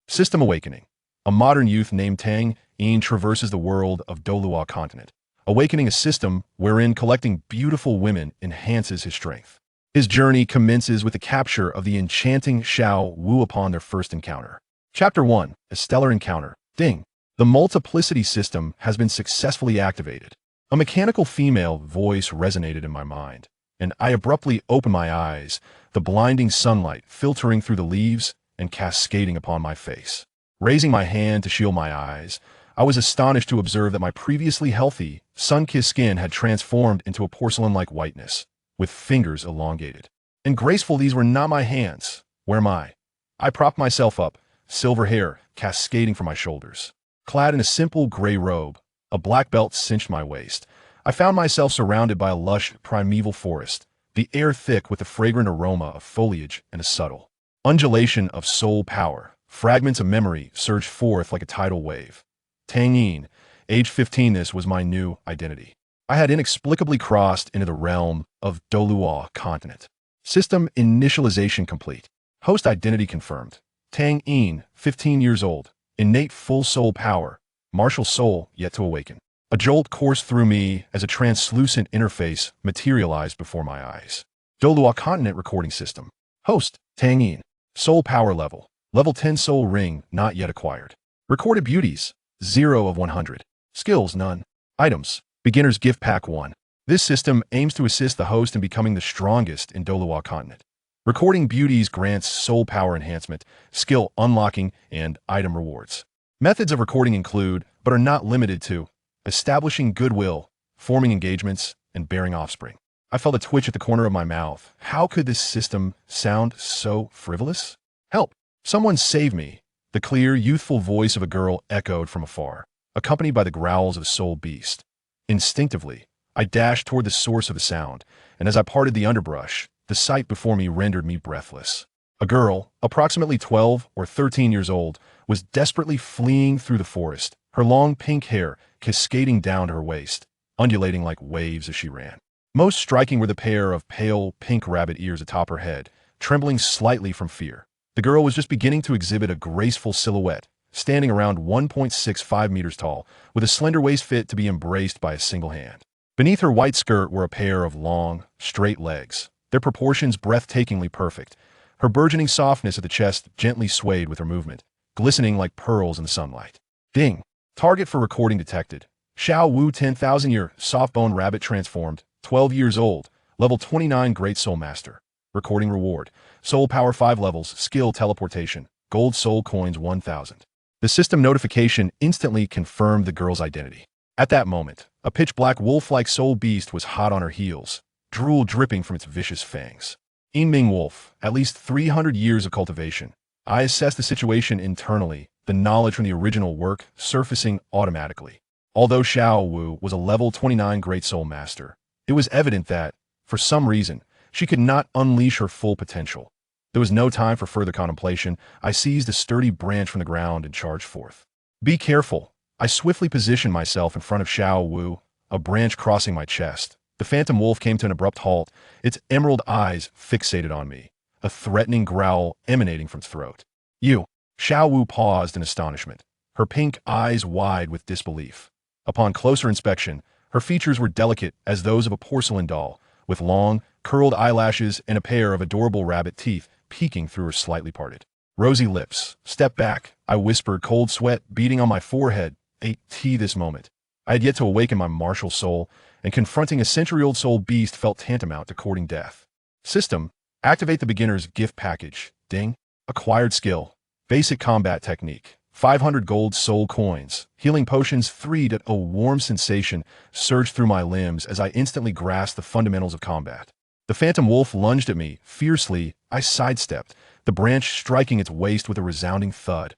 System Awakening. A modern youth named Tang Yin traverses the world of Douluo Continent, awakening a system wherein collecting beautiful women enhances his strength. His journey commences with the capture of the enchanting Xiao Wu upon their first encounter. Chapter 1. A Stellar Encounter. Ding. The multiplicity system has been successfully activated. A mechanical female voice resonated in my mind, and I abruptly opened my eyes, the blinding sunlight filtering through the leaves and cascading upon my face. Raising my hand to shield my eyes, I was astonished to observe that my previously healthy, sun-kissed skin had transformed into a porcelain-like whiteness, with fingers elongated. And graceful these were not my hands. Where am I? I propped myself up, silver hair cascading from my shoulders. Clad in a simple gray robe, a black belt cinched my waist, I found myself surrounded by a lush, primeval forest, the air thick with the fragrant aroma of foliage and a subtle undulation of soul power. Fragments of memory surged forth like a tidal wave. Tang Yin, age 15, this was my new identity. I had inexplicably crossed into the realm of Douluo Continent. System initialization complete. Host identity confirmed. Tang Yin, 15 years old. Innate full soul power. Martial soul yet to awaken. A jolt coursed through me as a translucent interface materialized before my eyes. Douluo Continent recording system. Host, Tang Yin. Soul power level. Level 10 soul ring not yet acquired. Recorded beauties, 0 of 100. Skills, none. Items, beginner's gift pack 1. This system aims to assist the host in becoming the strongest in Douluo Continent. Recording beauties grants soul power enhancement, skill unlocking, and item rewards. Methods of recording include, but are not limited to, establishing goodwill, forming engagements, and bearing offspring. I felt a twitch at the corner of my mouth. How could this system sound so frivolous? Help! Someone save me! The clear, youthful voice of a girl echoed from afar, accompanied by the growls of a soul beast. Instinctively, I dashed toward the source of the sound, and as I parted the underbrush, the sight before me rendered me breathless. A girl, approximately 12 or 13 years old, was desperately fleeing through the forest, her long pink hair cascading down to her waist, undulating like waves as she ran. Most striking were the pair of pale pink rabbit ears atop her head, trembling slightly from fear. The girl was just beginning to exhibit a graceful silhouette, standing around 1.65 meters tall, with a slender waist fit to be embraced by a single hand. Beneath her white skirt were a pair of long, straight legs, their proportions breathtakingly perfect. Her burgeoning softness at the chest gently swayed with her movement, glistening like pearls in the sunlight. Ding! Target for recording detected. Xiao Wu 10,000-year, soft-boned rabbit transformed, 12 years old, level 29 Great Soul Master. Recording reward. Soul power 5 levels, skill teleportation, gold soul coins 1,000. The system notification instantly confirmed the girl's identity. At that moment, a pitch-black wolf-like soul beast was hot on her heels, drool dripping from its vicious fangs. Yinming Wolf, at least 300 years of cultivation. I assessed the situation internally, the knowledge from the original work surfacing automatically. Although Xiao Wu was a level 29 Great Soul Master, it was evident that, for some reason, she could not unleash her full potential. There was no time for further contemplation. I seized a sturdy branch from the ground and charged forth. Be careful. I swiftly positioned myself in front of Xiao Wu, a branch crossing my chest. The phantom wolf came to an abrupt halt, its emerald eyes fixated on me, a threatening growl emanating from its throat. You! Xiao Wu paused in astonishment, her pink eyes wide with disbelief. Upon closer inspection, her features were delicate as those of a porcelain doll, with long, curled eyelashes and a pair of adorable rabbit teeth peeking through her slightly parted, rosy lips. Step back, I whispered, cold sweat beating on my forehead. This moment. I had yet to awaken my martial soul, and confronting a century-old soul beast felt tantamount to courting death. System, activate the beginner's gift package. Ding. Acquired skill. Basic combat technique. 500 gold soul coins. Healing potions 3. A warm sensation surged through my limbs as I instantly grasped the fundamentals of combat. The phantom wolf lunged at me. Fiercely, I sidestepped, the branch striking its waist with a resounding thud.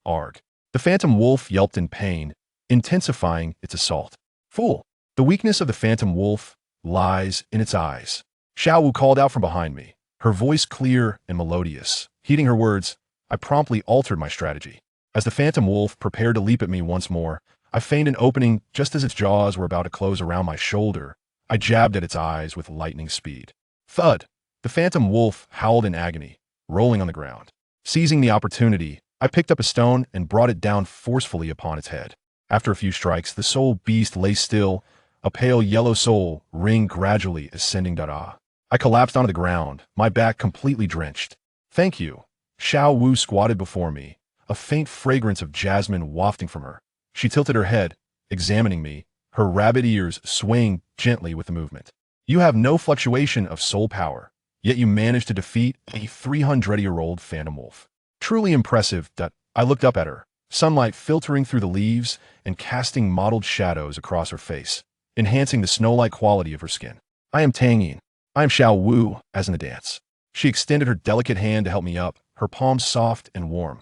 Arg. The phantom wolf yelped in pain, intensifying its assault. Fool! The weakness of the phantom wolf lies in its eyes. Xiao Wu called out from behind me, her voice clear and melodious. Heeding her words, I promptly altered my strategy. As the phantom wolf prepared to leap at me once more, I feigned an opening just as its jaws were about to close around my shoulder. I jabbed at its eyes with lightning speed. Thud! The phantom wolf howled in agony, rolling on the ground. Seizing the opportunity, I picked up a stone and brought it down forcefully upon its head. After a few strikes, the soul beast lay still, a pale yellow soul ring gradually ascending. I collapsed onto the ground, my back completely drenched. Thank you. Xiao Wu squatted before me, a faint fragrance of jasmine wafting from her. She tilted her head, examining me, her rabbit ears swaying gently with the movement. You have no fluctuation of soul power, yet you managed to defeat a 300-year-old phantom wolf. Truly impressive. I looked up at her, sunlight filtering through the leaves and casting mottled shadows across her face, enhancing the snow-like quality of her skin. I am Tang Yin. I am Xiao Wu, as in a dance. She extended her delicate hand to help me up, her palms soft and warm.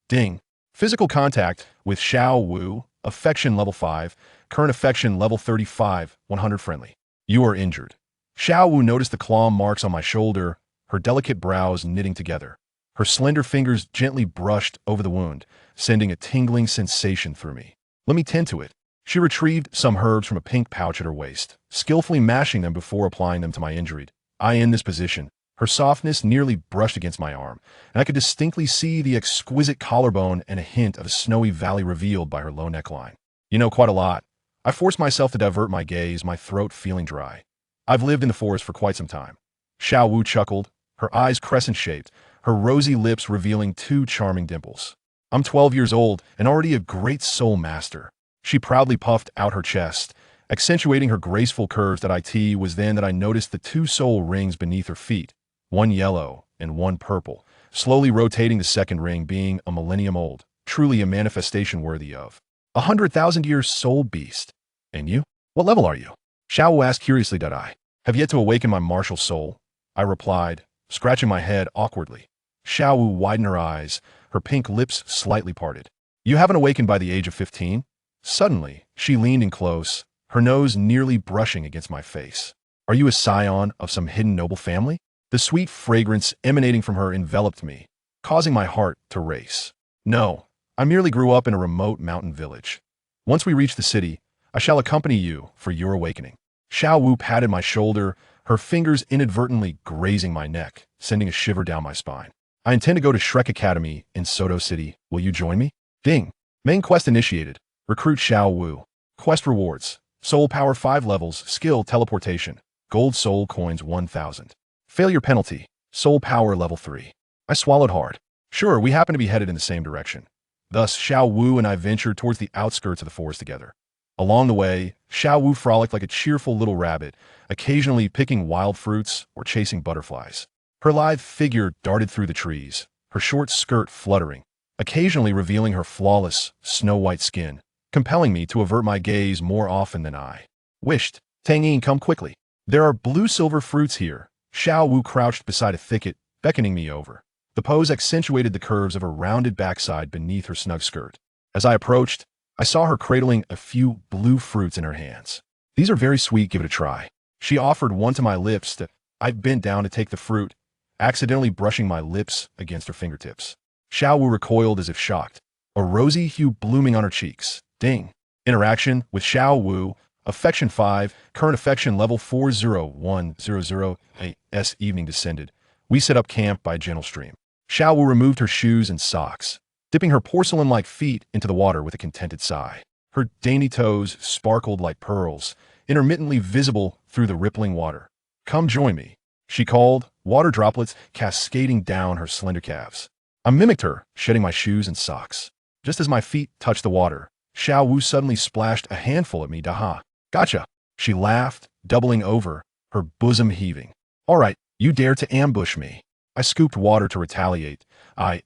Ding. Physical contact with Xiao Wu, affection level 5, current affection level 35, 100 friendly. You are injured. Xiao Wu noticed the claw marks on my shoulder, her delicate brows knitting together. Her slender fingers gently brushed over the wound, sending a tingling sensation through me. Let me tend to it. She retrieved some herbs from a pink pouch at her waist, skillfully mashing them before applying them to my injury. In this position, her softness nearly brushed against my arm, and I could distinctly see the exquisite collarbone and a hint of a snowy valley revealed by her low neckline. You know quite a lot. I forced myself to divert my gaze, my throat feeling dry. I've lived in the forest for quite some time. Xiao Wu chuckled, her eyes crescent-shaped, her rosy lips revealing 2 charming dimples. I'm 12 years old and already a great soul master. She proudly puffed out her chest, accentuating her graceful curves. It was then that I noticed the 2 soul rings beneath her feet, one yellow and one purple, slowly rotating, the second ring being a millennium old, truly a manifestation worthy of 100,000-year soul beast. And you? What level are you? Xiao Wu asked curiously. I have yet to awaken my martial soul, I replied, scratching my head awkwardly. Xiao Wu widened her eyes, her pink lips slightly parted. You haven't awakened by the age of 15? Suddenly, she leaned in close, her nose nearly brushing against my face. Are you a scion of some hidden noble family? The sweet fragrance emanating from her enveloped me, causing my heart to race. No, I merely grew up in a remote mountain village. Once we reach the city, I shall accompany you for your awakening. Xiao Wu patted my shoulder, her fingers inadvertently grazing my neck, sending a shiver down my spine. I intend to go to Shrek Academy in Soto City. Will you join me? Ding. Main quest initiated. Recruit Xiao Wu. Quest rewards. Soul power 5 levels, skill teleportation. Gold soul coins 1,000. Failure penalty. Soul power level 3. I swallowed hard. Sure, we happen to be headed in the same direction. Thus, Xiao Wu and I ventured towards the outskirts of the forest together. Along the way, Xiao Wu frolicked like a cheerful little rabbit, occasionally picking wild fruits or chasing butterflies. Her lithe figure darted through the trees, her short skirt fluttering, occasionally revealing her flawless, snow-white skin, compelling me to avert my gaze more often than I wished. Tang Yin, come quickly. There are blue-silver fruits here. Xiao Wu crouched beside a thicket, beckoning me over. The pose accentuated the curves of her rounded backside beneath her snug skirt. As I approached, I saw her cradling a few blue fruits in her hands. These are very sweet, give it a try. She offered one to my lips. I bent down to take the fruit, accidentally brushing my lips against her fingertips. Xiao Wu recoiled as if shocked, a rosy hue blooming on her cheeks. Ding. Interaction with Xiao Wu, affection 5, current affection level 401008. As evening descended, we set up camp by a gentle stream. Xiao Wu removed her shoes and socks, dipping her porcelain-like feet into the water with a contented sigh. Her dainty toes sparkled like pearls, intermittently visible through the rippling water. Come join me, she called, water droplets cascading down her slender calves. I mimicked her, shedding my shoes and socks. Just as my feet touched the water, Xiao Wu suddenly splashed a handful at me. Daha. Gotcha. She laughed, doubling over, her bosom heaving. All right, you dare to ambush me. I scooped water to retaliate.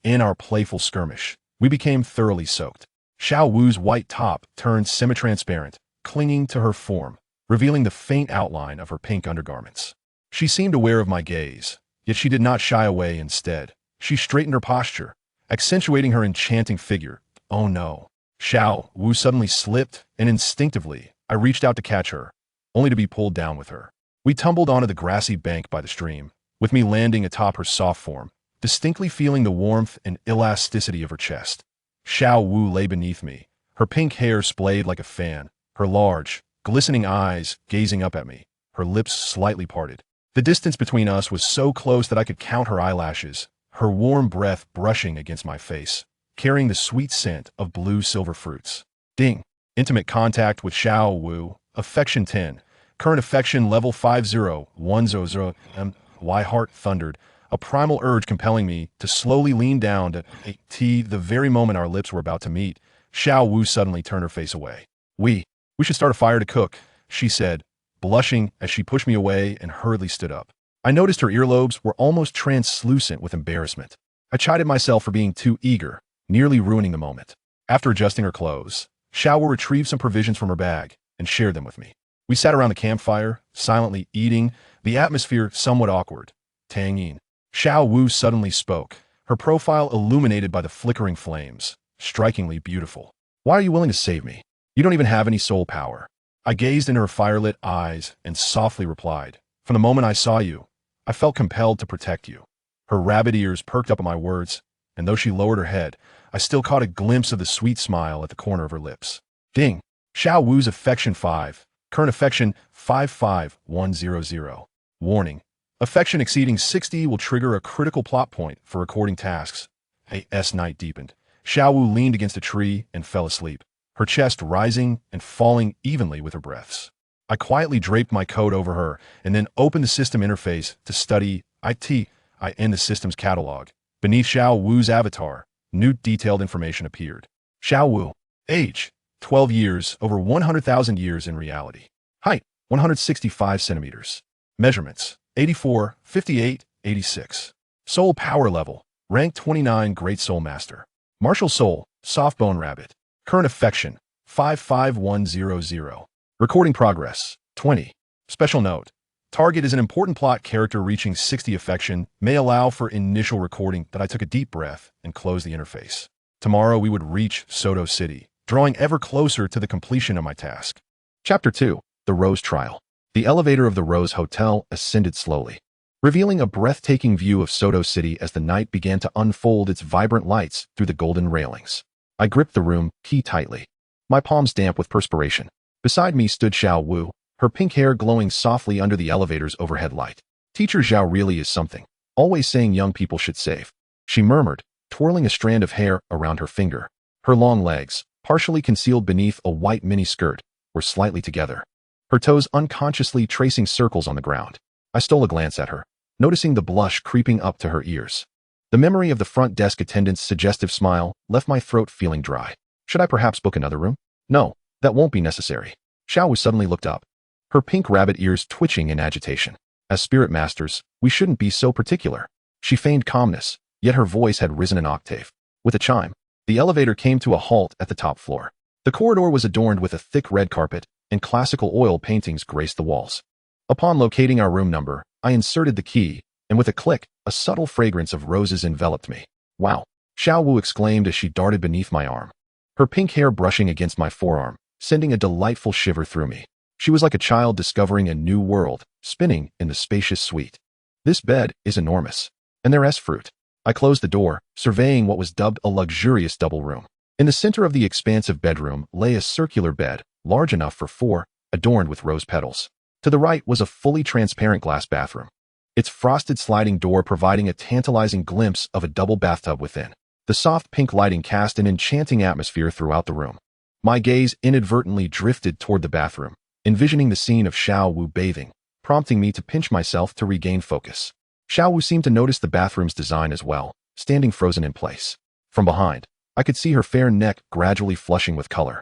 In our playful skirmish, we became thoroughly soaked. Xiao Wu's white top turned semi-transparent, clinging to her form, revealing the faint outline of her pink undergarments. She seemed aware of my gaze, yet she did not shy away. Instead, she straightened her posture, accentuating her enchanting figure. Oh no. Xiao Wu suddenly slipped, and instinctively, I reached out to catch her, only to be pulled down with her. We tumbled onto the grassy bank by the stream, with me landing atop her soft form, distinctly feeling the warmth and elasticity of her chest. Xiao Wu lay beneath me, her pink hair splayed like a fan, her large, glistening eyes gazing up at me, her lips slightly parted. The distance between us was so close that I could count her eyelashes, her warm breath brushing against my face, carrying the sweet scent of blue silver fruits. Ding. Intimate contact with Xiao Wu. Affection 10. Current affection level 50100. My heart thundered, a primal urge compelling me to slowly lean down to the very moment our lips were about to meet. Xiao Wu suddenly turned her face away. We should start a fire to cook, she said, blushing as she pushed me away and hurriedly stood up. I noticed her earlobes were almost translucent with embarrassment. I chided myself for being too eager, nearly ruining the moment. After adjusting her clothes, Xiao Wu retrieved some provisions from her bag and shared them with me. We sat around the campfire, silently eating, the atmosphere somewhat awkward. Tang Yin. Xiao Wu suddenly spoke, her profile illuminated by the flickering flames, strikingly beautiful. Why are you willing to save me? You don't even have any soul power. I gazed into her firelit eyes and softly replied, from the moment I saw you, I felt compelled to protect you. Her rabbit ears perked up at my words, and though she lowered her head, I still caught a glimpse of the sweet smile at the corner of her lips. Ding. Xiao Wu's affection 5. Current affection 55100. Warning. Affection exceeding 60 will trigger a critical plot point for recording tasks. A.S. night deepened. Xiao Wu leaned against a tree and fell asleep, her chest rising and falling evenly with her breaths. I quietly draped my coat over her and then opened the system interface to study the system's catalog. Beneath Xiao Wu's avatar, new detailed information appeared. Xiao Wu. Age. 12 years, over 100,000 years in reality. Height. 165 centimeters. Measurements. 84, 58, 86. Soul power level. Rank 29 Great Soul Master. Martial Soul. Soft Bone Rabbit. Current affection. 55100. Recording progress. 20. Special note. Target is an important plot character reaching 60 affection may allow for initial recording that I took a deep breath and closed the interface. Tomorrow we would reach Sodo City, drawing ever closer to the completion of my task. Chapter 2. The Rose Trial. The elevator of the Rose Hotel ascended slowly, revealing a breathtaking view of Sodo City as the night began to unfold its vibrant lights through the golden railings. I gripped the room key tightly, my palms damp with perspiration. Beside me stood Xiao Wu, her pink hair glowing softly under the elevator's overhead light. Teacher Zhao really is something, always saying young people should save, she murmured, twirling a strand of hair around her finger. Her long legs, partially concealed beneath a white mini-skirt, were slightly together, her toes unconsciously tracing circles on the ground. I stole a glance at her, noticing the blush creeping up to her ears. The memory of the front desk attendant's suggestive smile left my throat feeling dry. Should I perhaps book another room? No, that won't be necessary. Xiao Wu suddenly looked up, her pink rabbit ears twitching in agitation. As spirit masters, we shouldn't be so particular. She feigned calmness, yet her voice had risen an octave. With a chime, the elevator came to a halt at the top floor. The corridor was adorned with a thick red carpet, and classical oil paintings graced the walls. Upon locating our room number, I inserted the key, and with a click, a subtle fragrance of roses enveloped me. Wow! Xiao Wu exclaimed as she darted beneath my arm, her pink hair brushing against my forearm, sending a delightful shiver through me. She was like a child discovering a new world, spinning in the spacious suite. This bed is enormous, and there's fruit. I closed the door, surveying what was dubbed a luxurious double room. In the center of the expansive bedroom lay a circular bed, large enough for four, adorned with rose petals. To the right was a fully transparent glass bathroom, its frosted sliding door providing a tantalizing glimpse of a double bathtub within. The soft pink lighting cast an enchanting atmosphere throughout the room. My gaze inadvertently drifted toward the bathroom, envisioning the scene of Xiao Wu bathing, prompting me to pinch myself to regain focus. Xiao Wu seemed to notice the bathroom's design as well, standing frozen in place. From behind, I could see her fair neck gradually flushing with color,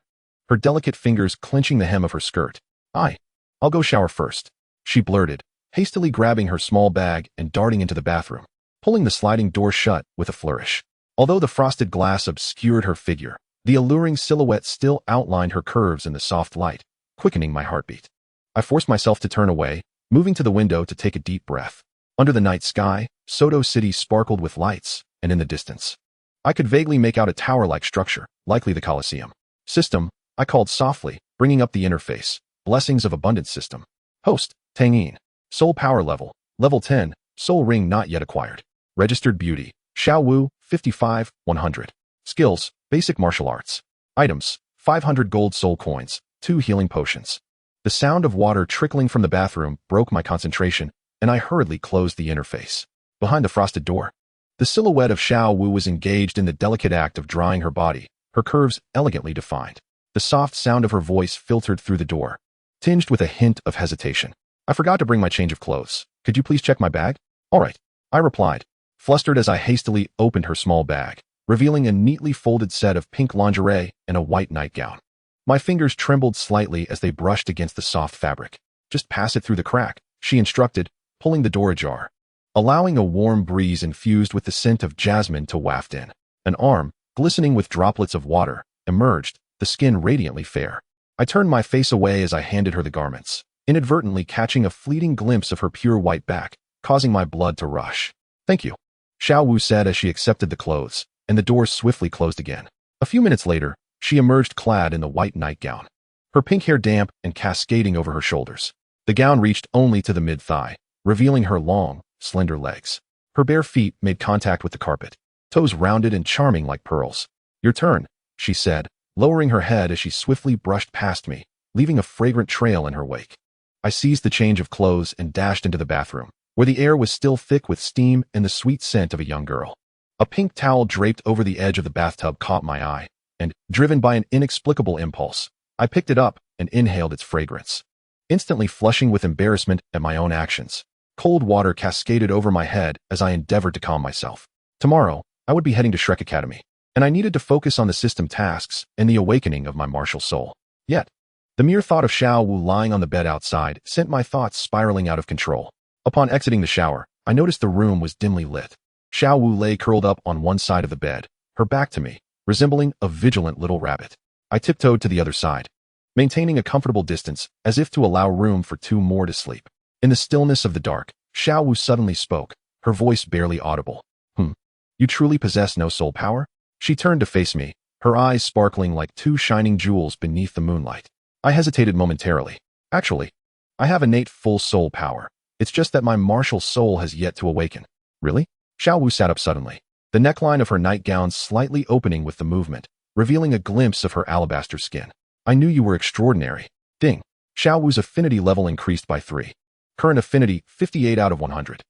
her delicate fingers clenching the hem of her skirt. I'll go shower first, she blurted, hastily grabbing her small bag and darting into the bathroom, pulling the sliding door shut with a flourish. Although the frosted glass obscured her figure, the alluring silhouette still outlined her curves in the soft light, quickening my heartbeat. I forced myself to turn away, moving to the window to take a deep breath. Under the night sky, Sodo City sparkled with lights, and in the distance, I could vaguely make out a tower-like structure, likely the Colosseum. System, I called softly, bringing up the interface. Blessings of Abundance System. Host, Tang Yin. Soul power level, level 10, soul ring not yet acquired. Registered beauty, Xiao Wu, 55, 100. Skills, basic martial arts. Items, 500 gold soul coins, 2 healing potions. The sound of water trickling from the bathroom broke my concentration, and I hurriedly closed the interface. Behind the frosted door, The silhouette of Xiao Wu was engaged in the delicate act of drying her body, her curves elegantly defined. The soft sound of her voice filtered through the door, tinged with a hint of hesitation. I forgot to bring my change of clothes. Could you please check my bag? All right, I replied, flustered as I hastily opened her small bag, revealing a neatly folded set of pink lingerie and a white nightgown. My fingers trembled slightly as they brushed against the soft fabric. Just pass it through the crack, she instructed, pulling the door ajar, allowing a warm breeze infused with the scent of jasmine to waft in. An arm, glistening with droplets of water, emerged, the skin radiantly fair. I turned my face away as I handed her the garments, inadvertently catching a fleeting glimpse of her pure white back, causing my blood to rush. Thank you, Xiao Wu said as she accepted the clothes, and the door swiftly closed again. A few minutes later, she emerged clad in the white nightgown, her pink hair damp and cascading over her shoulders. The gown reached only to the mid-thigh, revealing her long, slender legs. Her bare feet made contact with the carpet, toes rounded and charming like pearls. Your turn, she said, lowering her head as she swiftly brushed past me, leaving a fragrant trail in her wake. I seized the change of clothes and dashed into the bathroom, where the air was still thick with steam and the sweet scent of a young girl. A pink towel draped over the edge of the bathtub caught my eye, and, driven by an inexplicable impulse, I picked it up and inhaled its fragrance. Instantly flushing with embarrassment at my own actions, cold water cascaded over my head as I endeavored to calm myself. Tomorrow, I would be heading to Shrek Academy, and I needed to focus on the system tasks and the awakening of my martial soul. Yet, the mere thought of Xiao Wu lying on the bed outside sent my thoughts spiraling out of control. Upon exiting the shower, I noticed the room was dimly lit. Xiao Wu lay curled up on one side of the bed, her back to me, resembling a vigilant little rabbit. I tiptoed to the other side, maintaining a comfortable distance as if to allow room for two more to sleep. In the stillness of the dark, Xiao Wu suddenly spoke, her voice barely audible. You truly possess no soul power? She turned to face me, her eyes sparkling like two shining jewels beneath the moonlight. I hesitated momentarily. Actually, I have innate full soul power. It's just that my martial soul has yet to awaken. Really? Xiao Wu sat up suddenly, the neckline of her nightgown slightly opening with the movement, revealing a glimpse of her alabaster skin. I knew you were extraordinary. Ding. Xiao Wu's affinity level increased by 3. Current affinity, 58 out of 100.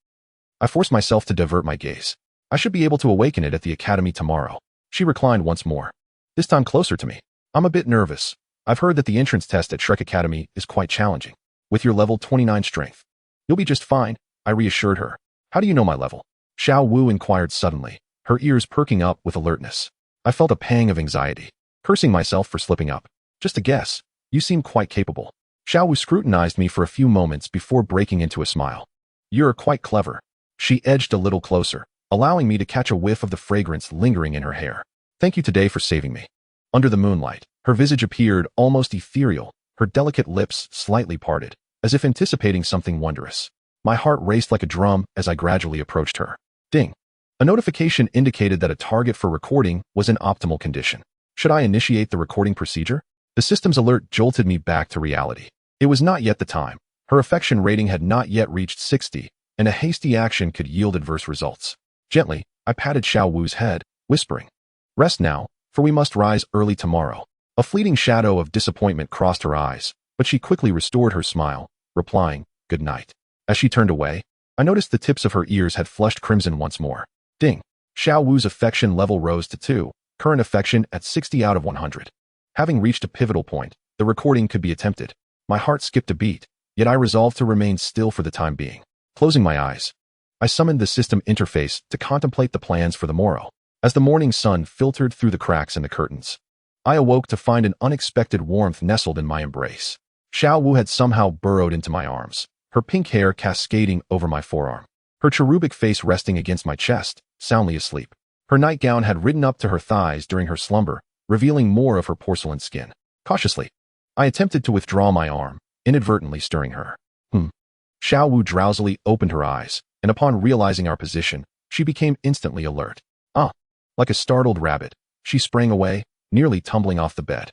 I forced myself to divert my gaze. I should be able to awaken it at the academy tomorrow. She reclined once more, this time closer to me. I'm a bit nervous. I've heard that the entrance test at Shrek Academy is quite challenging. With your level 29 strength, you'll be just fine, I reassured her. How do you know my level? Xiao Wu inquired suddenly, her ears perking up with alertness. I felt a pang of anxiety, cursing myself for slipping up. Just a guess. You seem quite capable. Xiao Wu scrutinized me for a few moments before breaking into a smile. You're quite clever. She edged a little closer, allowing me to catch a whiff of the fragrance lingering in her hair. Thank you today for saving me. Under the moonlight, her visage appeared almost ethereal, her delicate lips slightly parted, as if anticipating something wondrous. My heart raced like a drum as I gradually approached her. Ding. A notification indicated that a target for recording was in optimal condition. Should I initiate the recording procedure? The system's alert jolted me back to reality. It was not yet the time. Her affection rating had not yet reached 60, and a hasty action could yield adverse results. Gently, I patted Xiao Wu's head, whispering, Rest now, for we must rise early tomorrow. A fleeting shadow of disappointment crossed her eyes, but she quickly restored her smile, replying, Good night. As she turned away, I noticed the tips of her ears had flushed crimson once more. Ding. Xiao Wu's affection level rose to 2, current affection at 60 out of 100. Having reached a pivotal point, the recording could be attempted. My heart skipped a beat, yet I resolved to remain still for the time being. Closing my eyes, I summoned the system interface to contemplate the plans for the morrow. As the morning sun filtered through the cracks in the curtains, I awoke to find an unexpected warmth nestled in my embrace. Xiao Wu had somehow burrowed into my arms, her pink hair cascading over my forearm, her cherubic face resting against my chest, soundly asleep. Her nightgown had ridden up to her thighs during her slumber, revealing more of her porcelain skin. Cautiously, I attempted to withdraw my arm, inadvertently stirring her. Xiao Wu drowsily opened her eyes, and upon realizing our position, she became instantly alert. Like a startled rabbit, she sprang away, nearly tumbling off the bed.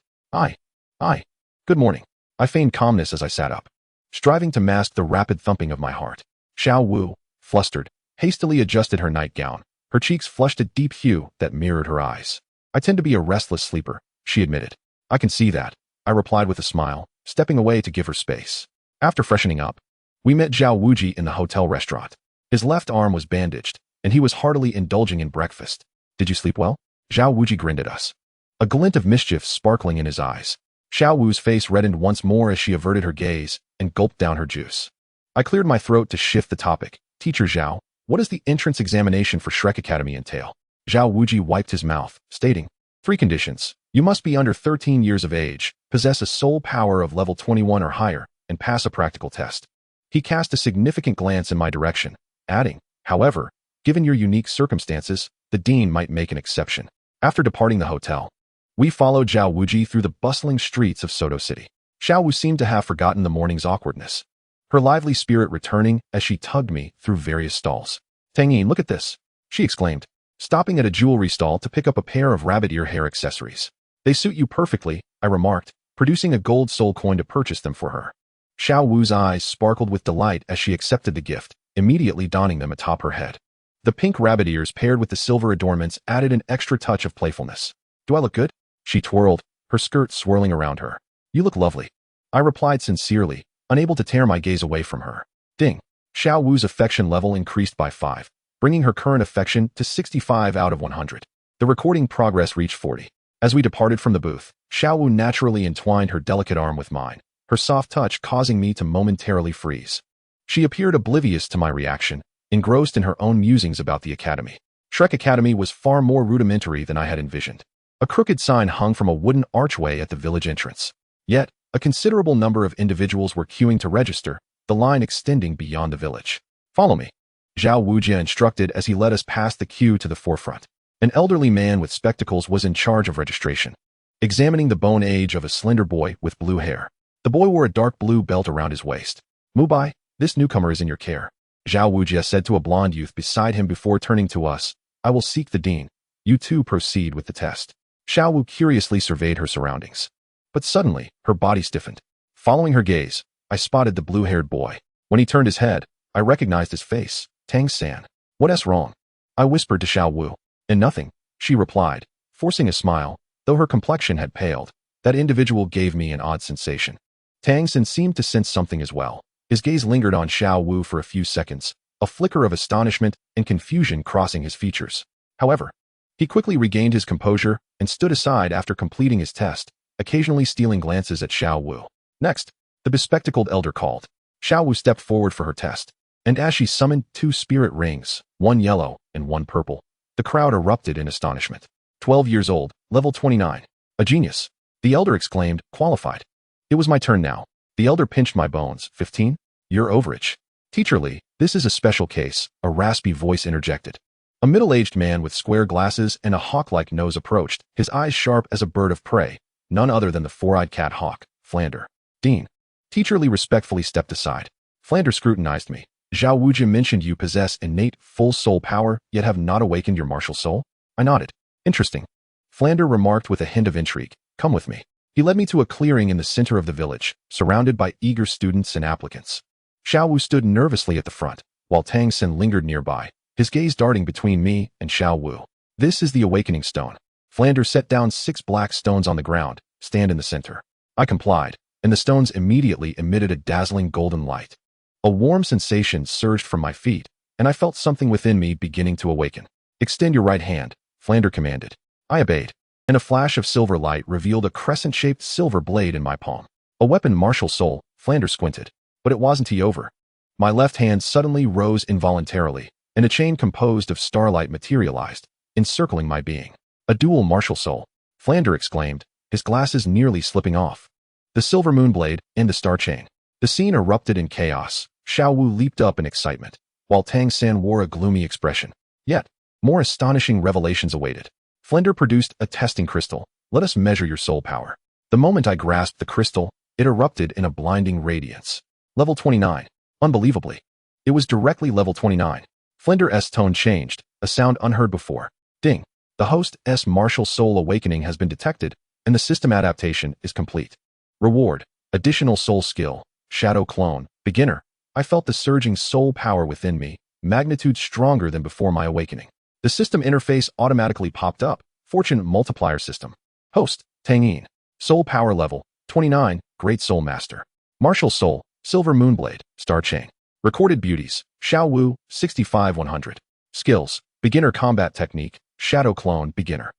Good morning. I feigned calmness as I sat up, striving to mask the rapid thumping of my heart. Xiao Wu, flustered, hastily adjusted her nightgown, her cheeks flushed a deep hue that mirrored her eyes. I tend to be a restless sleeper, she admitted. I can see that, I replied with a smile, stepping away to give her space. After freshening up, we met Zhao Wuji in the hotel restaurant. His left arm was bandaged, and he was heartily indulging in breakfast. Did you sleep well? Zhao Wuji grinned at us, a glint of mischief sparkling in his eyes. Xiao Wu's face reddened once more as she averted her gaze and gulped down her juice. I cleared my throat to shift the topic. Teacher Zhao, what does the entrance examination for Shrek Academy entail? Zhao Wuji wiped his mouth, stating, 3 conditions. You must be under 13 years of age, possess a soul power of level 21 or higher, and pass a practical test. He cast a significant glance in my direction, adding, however, given your unique circumstances, the dean might make an exception. After departing the hotel, we followed Zhao Wuji through the bustling streets of Soto City. Xiao Wu seemed to have forgotten the morning's awkwardness, her lively spirit returning as she tugged me through various stalls. Tang Yin, look at this, she exclaimed, stopping at a jewelry stall to pick up a pair of rabbit ear hair accessories. They suit you perfectly, I remarked, producing a gold soul coin to purchase them for her. Xiao Wu's eyes sparkled with delight as she accepted the gift, immediately donning them atop her head. The pink rabbit ears paired with the silver adornments added an extra touch of playfulness. Do I look good? She twirled, her skirt swirling around her. You look lovely, I replied sincerely, unable to tear my gaze away from her. Ding. Xiao Wu's affection level increased by 5, bringing her current affection to 65 out of 100. The recording progress reached 40. As we departed from the booth, Xiao Wu naturally entwined her delicate arm with mine, her soft touch causing me to momentarily freeze. She appeared oblivious to my reaction, engrossed in her own musings about the academy. Shrek Academy was far more rudimentary than I had envisioned. A crooked sign hung from a wooden archway at the village entrance. Yet, a considerable number of individuals were queuing to register, the line extending beyond the village. Follow me, Zhao Wujia instructed as he led us past the queue to the forefront. An elderly man with spectacles was in charge of registration, examining the bone age of a slender boy with blue hair. The boy wore a dark blue belt around his waist. Mubai, this newcomer is in your care, Zhao Wujia said to a blonde youth beside him before turning to us. I will seek the dean. You two proceed with the test. Xiao Wu curiously surveyed her surroundings. But suddenly, her body stiffened. Following her gaze, I spotted the blue-haired boy. When he turned his head, I recognized his face. Tang-san. What's wrong? I whispered to Xiao Wu. And nothing, she replied, forcing a smile, though her complexion had paled. That individual gave me an odd sensation. Tang-san seemed to sense something as well. His gaze lingered on Xiao Wu for a few seconds, a flicker of astonishment and confusion crossing his features. However, he quickly regained his composure and stood aside after completing his test, occasionally stealing glances at Xiao Wu. Next, the bespectacled elder called. Xiao Wu stepped forward for her test, and as she summoned 2 spirit rings, 1 yellow and 1 purple, the crowd erupted in astonishment. 12 years old, level 29. A genius, the elder exclaimed, qualified. It was my turn now. The elder pinched my bones. 15? You're overage. Teacher Lee, this is a special case, a raspy voice interjected. A middle-aged man with square glasses and a hawk-like nose approached, his eyes sharp as a bird of prey, none other than the four-eyed cat hawk, Flander. Dean. Teacher Lee respectfully stepped aside. Flander scrutinized me. Zhao Wujia mentioned you possess innate, full soul power, yet have not awakened your martial soul? I nodded. Interesting. Flander remarked with a hint of intrigue. Come with me. He led me to a clearing in the center of the village, surrounded by eager students and applicants. Xiao Wu stood nervously at the front, while Tang Xin lingered nearby, his gaze darting between me and Xiao Wu. This is the awakening stone. Flander set down 6 black stones on the ground. Stand in the center. I complied, and the stones immediately emitted a dazzling golden light. A warm sensation surged from my feet, and I felt something within me beginning to awaken. Extend your right hand, Flander commanded. I obeyed, and a flash of silver light revealed a crescent-shaped silver blade in my palm. A weapon, martial soul, Flander squinted. But it wasn't over. My left hand suddenly rose involuntarily, and a chain composed of starlight materialized, encircling my being. A dual martial soul, Flander exclaimed, his glasses nearly slipping off. The silver moon blade and the star chain. The scene erupted in chaos. Xiao Wu leaped up in excitement, while Tang San wore a gloomy expression. Yet, more astonishing revelations awaited. Flander produced a testing crystal. Let us measure your soul power. The moment I grasped the crystal, it erupted in a blinding radiance. Level 29. Unbelievably. It was directly level 29. Flinder's tone changed, a sound unheard before. Ding. The host's martial soul awakening has been detected, and the system adaptation is complete. Reward. Additional soul skill. Shadow clone. Beginner. I felt the surging soul power within me, magnitude stronger than before my awakening. The system interface automatically popped up. Fortune multiplier system. Host. Tang Yin. Soul power level. 29. Great Soul Master. Martial soul. Silver Moonblade, Star Chain. Recorded beauties, Xiao Wu, 65-100. Skills: Beginner Combat Technique, Shadow Clone, Beginner.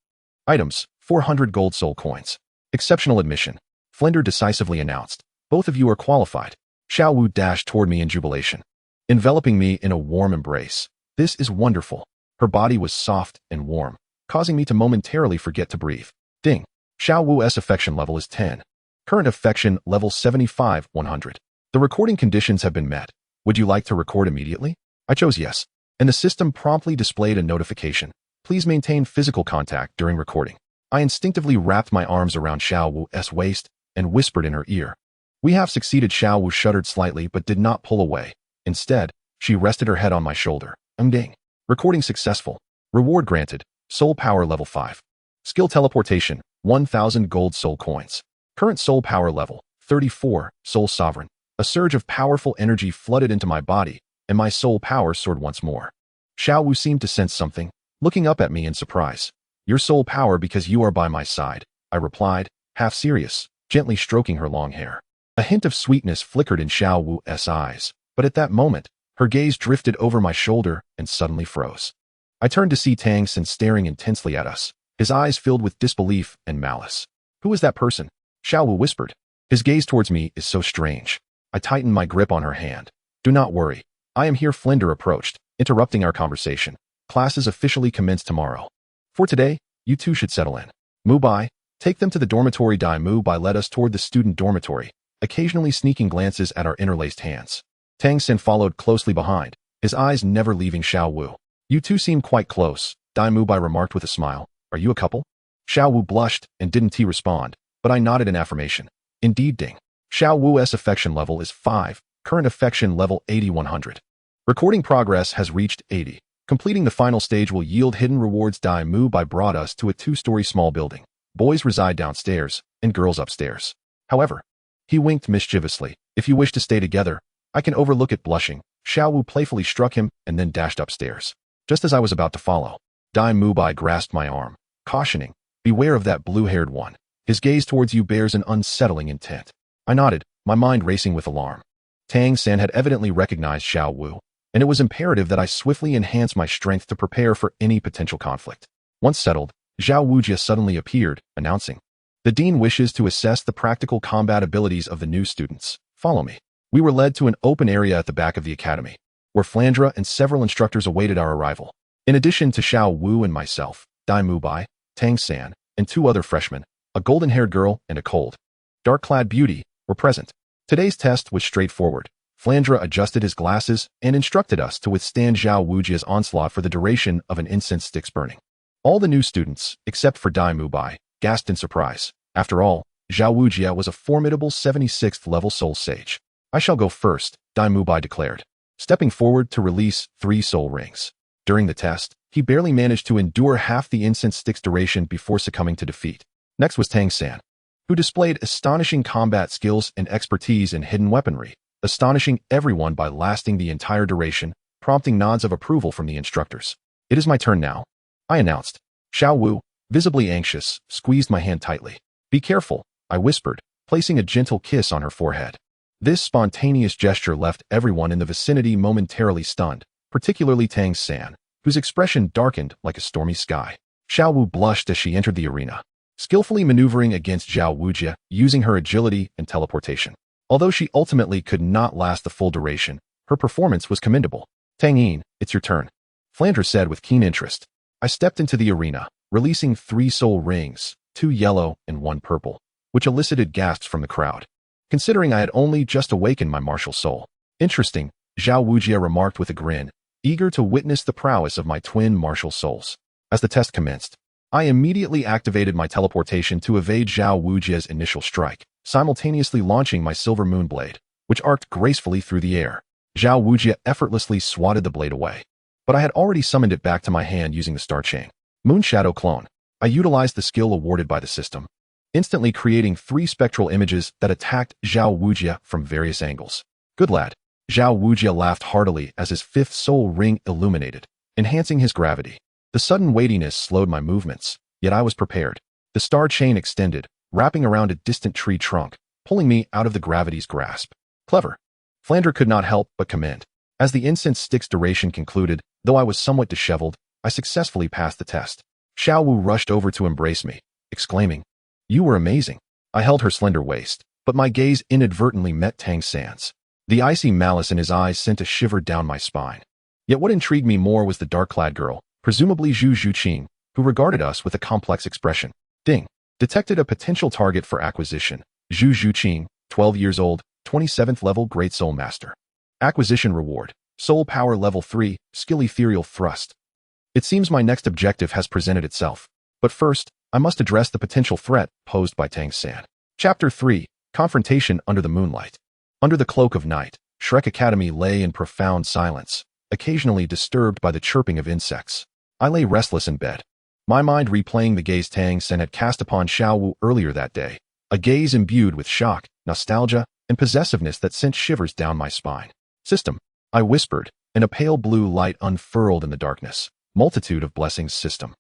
Items: 400 gold soul coins. Exceptional admission. Flender decisively announced, "Both of you are qualified." Xiao Wu dashed toward me in jubilation, enveloping me in a warm embrace. "This is wonderful." Her body was soft and warm, causing me to momentarily forget to breathe. Ding. Xiao Wu's affection level is 10. Current affection level 75, 100. The recording conditions have been met. Would you like to record immediately? I chose yes, and the system promptly displayed a notification. Please maintain physical contact during recording. I instinctively wrapped my arms around Xiao Wu's waist and whispered in her ear. "We have succeeded." Xiao Wu shuddered slightly but did not pull away. Instead, she rested her head on my shoulder. Ding. Recording successful. Reward granted. Soul power level 5. Skill teleportation, 1000 gold soul coins. Current soul power level, 34, soul sovereign. A surge of powerful energy flooded into my body, and my soul power soared once more. Xiao Wu seemed to sense something, looking up at me in surprise. "Your soul power because you are by my side," I replied, half serious, gently stroking her long hair. A hint of sweetness flickered in Xiao Wu's eyes, but at that moment, her gaze drifted over my shoulder and suddenly froze. I turned to see Tang Yin staring intensely at us, his eyes filled with disbelief and malice. "Who is that person?" Xiao Wu whispered. "His gaze towards me is so strange." I tightened my grip on her hand. "Do not worry. I am here." Flender approached, interrupting our conversation. "Classes officially commence tomorrow. For today, you two should settle in. Mu Bai, take them to the dormitory." Mu Bai led us toward the student dormitory, occasionally sneaking glances at our interlaced hands. Tang Yin followed closely behind, his eyes never leaving Xiao Wu. "You two seem quite close," Mu Bai remarked with a smile. "Are you a couple?" Xiao Wu blushed and didn't respond, but I nodded in affirmation. "Indeed." Ding. Xiao Wu's affection level is 5, current affection level 80, 100. Recording progress has reached 80. Completing the final stage will yield hidden rewards. Mu Bai brought us to a 2-story small building. Boys reside downstairs and girls upstairs. However, he winked mischievously. "If you wish to stay together, I can overlook it." Blushing, Xiao Wu playfully struck him and then dashed upstairs. Just as I was about to follow, Mu Bai grasped my arm, cautioning, "Beware of that blue-haired one. His gaze towards you bears an unsettling intent." I nodded, my mind racing with alarm. Tang Yin had evidently recognized Xiao Wu, and it was imperative that I swiftly enhance my strength to prepare for any potential conflict. Once settled, Zhao Wujia suddenly appeared, announcing, "The dean wishes to assess the practical combat abilities of the new students. Follow me." We were led to an open area at the back of the academy, where Flandra and several instructors awaited our arrival. In addition to Xiao Wu and myself, Mu Bai, Tang Yin, and 2 other freshmen, a golden-haired girl and a cold, dark-clad beauty, were present. Today's test was straightforward. Flandra adjusted his glasses and instructed us to withstand Zhao Wujia's onslaught for the duration of an incense stick's burning. All the new students, except for Mu Bai, gasped in surprise. After all, Zhao Wujia was a formidable 76th level soul sage. "I shall go first," Mu Bai declared, stepping forward to release 3 soul rings. During the test, he barely managed to endure half the incense stick's duration before succumbing to defeat. Next was Tang Yin, who displayed astonishing combat skills and expertise in hidden weaponry, astonishing everyone by lasting the entire duration, prompting nods of approval from the instructors. "It is my turn now," I announced. Xiao Wu, visibly anxious, squeezed my hand tightly. "Be careful," I whispered, placing a gentle kiss on her forehead. This spontaneous gesture left everyone in the vicinity momentarily stunned, particularly Tang Yin, whose expression darkened like a stormy sky. Xiao Wu blushed as she entered the arena, skillfully maneuvering against Zhao Wujia using her agility and teleportation. Although she ultimately could not last the full duration, her performance was commendable. "Tang Yin, it's your turn," Flandra said with keen interest. I stepped into the arena, releasing 3 soul rings, 2 yellow and 1 purple, which elicited gasps from the crowd. Considering I had only just awakened my martial soul. "Interesting," Zhao Wujia remarked with a grin, eager to witness the prowess of my twin martial souls. As the test commenced, I immediately activated my teleportation to evade Zhao Wujia's initial strike, simultaneously launching my silver moon blade, which arced gracefully through the air. Zhao Wujia effortlessly swatted the blade away, but I had already summoned it back to my hand using the star chain. Moon Shadow Clone. I utilized the skill awarded by the system, instantly creating 3 spectral images that attacked Zhao Wujia from various angles. "Good lad." Zhao Wujia laughed heartily as his 5th soul ring illuminated, enhancing his gravity. The sudden weightiness slowed my movements, yet I was prepared. The star chain extended, wrapping around a distant tree trunk, pulling me out of the gravity's grasp. "Clever." Flandra could not help but commend. As the incense stick's duration concluded, though I was somewhat disheveled, I successfully passed the test. Xiao Wu rushed over to embrace me, exclaiming, "You were amazing." I held her slender waist, but my gaze inadvertently met Tang San's. The icy malice in his eyes sent a shiver down my spine. Yet what intrigued me more was the dark-clad girl, presumably Zhu Zhuqing, who regarded us with a complex expression. Ding. Detected a potential target for acquisition. Zhu Zhuqing, 12 years old, 27th level Great Soul Master. Acquisition reward. Soul Power Level 3, Skill Ethereal Thrust. It seems my next objective has presented itself. But first, I must address the potential threat posed by Tang San. Chapter 3. Confrontation Under the Moonlight. Under the cloak of night, Shrek Academy lay in profound silence, occasionally disturbed by the chirping of insects. I lay restless in bed, my mind replaying the gaze Tang San had cast upon Xiao Wu earlier that day, a gaze imbued with shock, nostalgia, and possessiveness that sent shivers down my spine. System, I whispered, and a pale blue light unfurled in the darkness. Multitude of blessings system.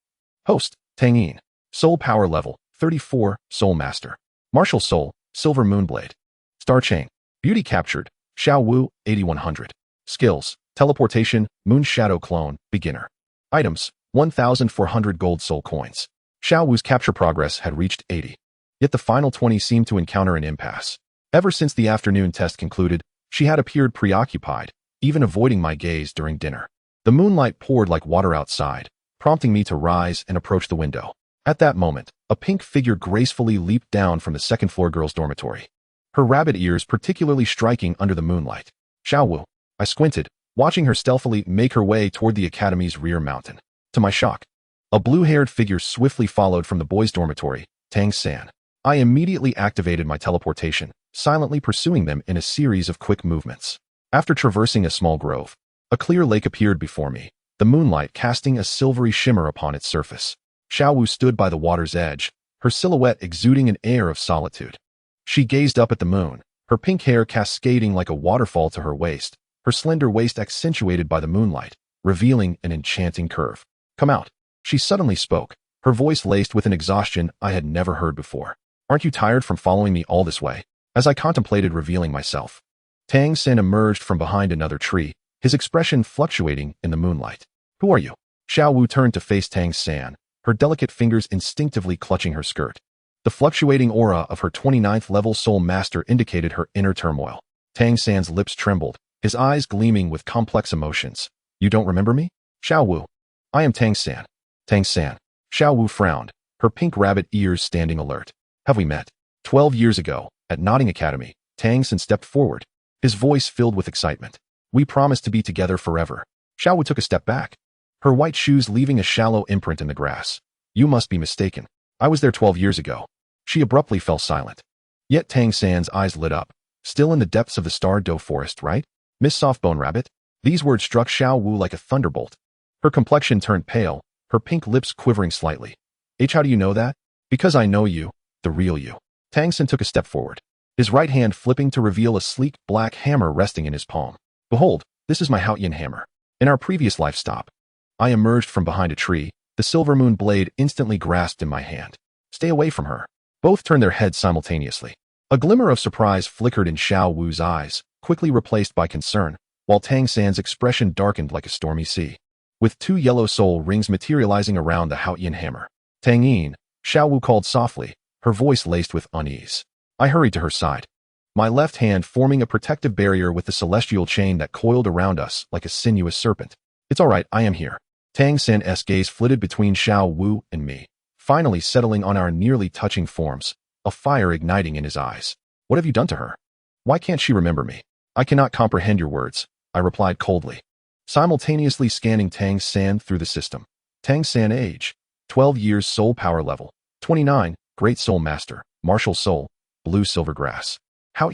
Host, Tang Yin. Soul Power Level, 34, Soul Master. Martial Soul, Silver Moonblade. Star Chain. Beauty Captured, Xiao Wu, 8100. Skills, Teleportation, Moon Shadow Clone, Beginner. Items, 1,400 gold soul coins. Xiao Wu's capture progress had reached 80. Yet the final 20 seemed to encounter an impasse. Ever since the afternoon test concluded, she had appeared preoccupied, even avoiding my gaze during dinner. The moonlight poured like water outside, prompting me to rise and approach the window. At that moment, a pink figure gracefully leaped down from the second-floor girls' dormitory, her rabbit ears particularly striking under the moonlight. Xiao Wu. I squinted, watching her stealthily make her way toward the academy's rear mountain. To my shock, a blue-haired figure swiftly followed from the boys' dormitory, Tang San. I immediately activated my teleportation, silently pursuing them in a series of quick movements. After traversing a small grove, a clear lake appeared before me, the moonlight casting a silvery shimmer upon its surface. Xiao Wu stood by the water's edge, her silhouette exuding an air of solitude. She gazed up at the moon, her pink hair cascading like a waterfall to her waist, her slender waist accentuated by the moonlight, revealing an enchanting curve. "Come out," she suddenly spoke, her voice laced with an exhaustion I had never heard before. "Aren't you tired from following me all this way?" As I contemplated revealing myself, Tang San emerged from behind another tree, his expression fluctuating in the moonlight. "Who are you?" Xiao Wu turned to face Tang San, her delicate fingers instinctively clutching her skirt. The fluctuating aura of her 29th level soul master indicated her inner turmoil. Tang San's lips trembled, his eyes gleaming with complex emotions. "You don't remember me?" "Xiao Wu. I am Tang San." "Tang San." Xiao Wu frowned, her pink rabbit ears standing alert. "Have we met?" 12 years ago, at Notting Academy, Tang San stepped forward, his voice filled with excitement. "We promised to be together forever." Xiao Wu took a step back, her white shoes leaving a shallow imprint in the grass. "You must be mistaken. I was there 12 years ago." She abruptly fell silent. Yet Tang San's eyes lit up. "Still in the depths of the Star Doe Forest, right, Miss Softbone Rabbit?" These words struck Xiao Wu like a thunderbolt. Her complexion turned pale, her pink lips quivering slightly. "How do you know that?" "Because I know you, the real you." Tang San took a step forward, his right hand flipping to reveal a sleek black hammer resting in his palm. "Behold, this is my Yin hammer. In our previous life stop." I emerged from behind a tree, the silver moon blade instantly grasped in my hand. "Stay away from her." Both turned their heads simultaneously. A glimmer of surprise flickered in Xiao Wu's eyes, quickly replaced by concern, while Tang San's expression darkened like a stormy sea, with two yellow soul rings materializing around the Yin hammer. "Tang Yin," Xiao Wu called softly, her voice laced with unease. I hurried to her side, my left hand forming a protective barrier with the celestial chain that coiled around us like a sinuous serpent. "It's all right, I am here." Tang San's gaze flitted between Xiao Wu and me, finally settling on our nearly touching forms, a fire igniting in his eyes. "What have you done to her? Why can't she remember me?" "I cannot comprehend your words," I replied coldly, simultaneously scanning Tang San through the system. Tang San age, 12 years soul power level, 29, Great Soul Master, Martial Soul, Blue Silver Grass.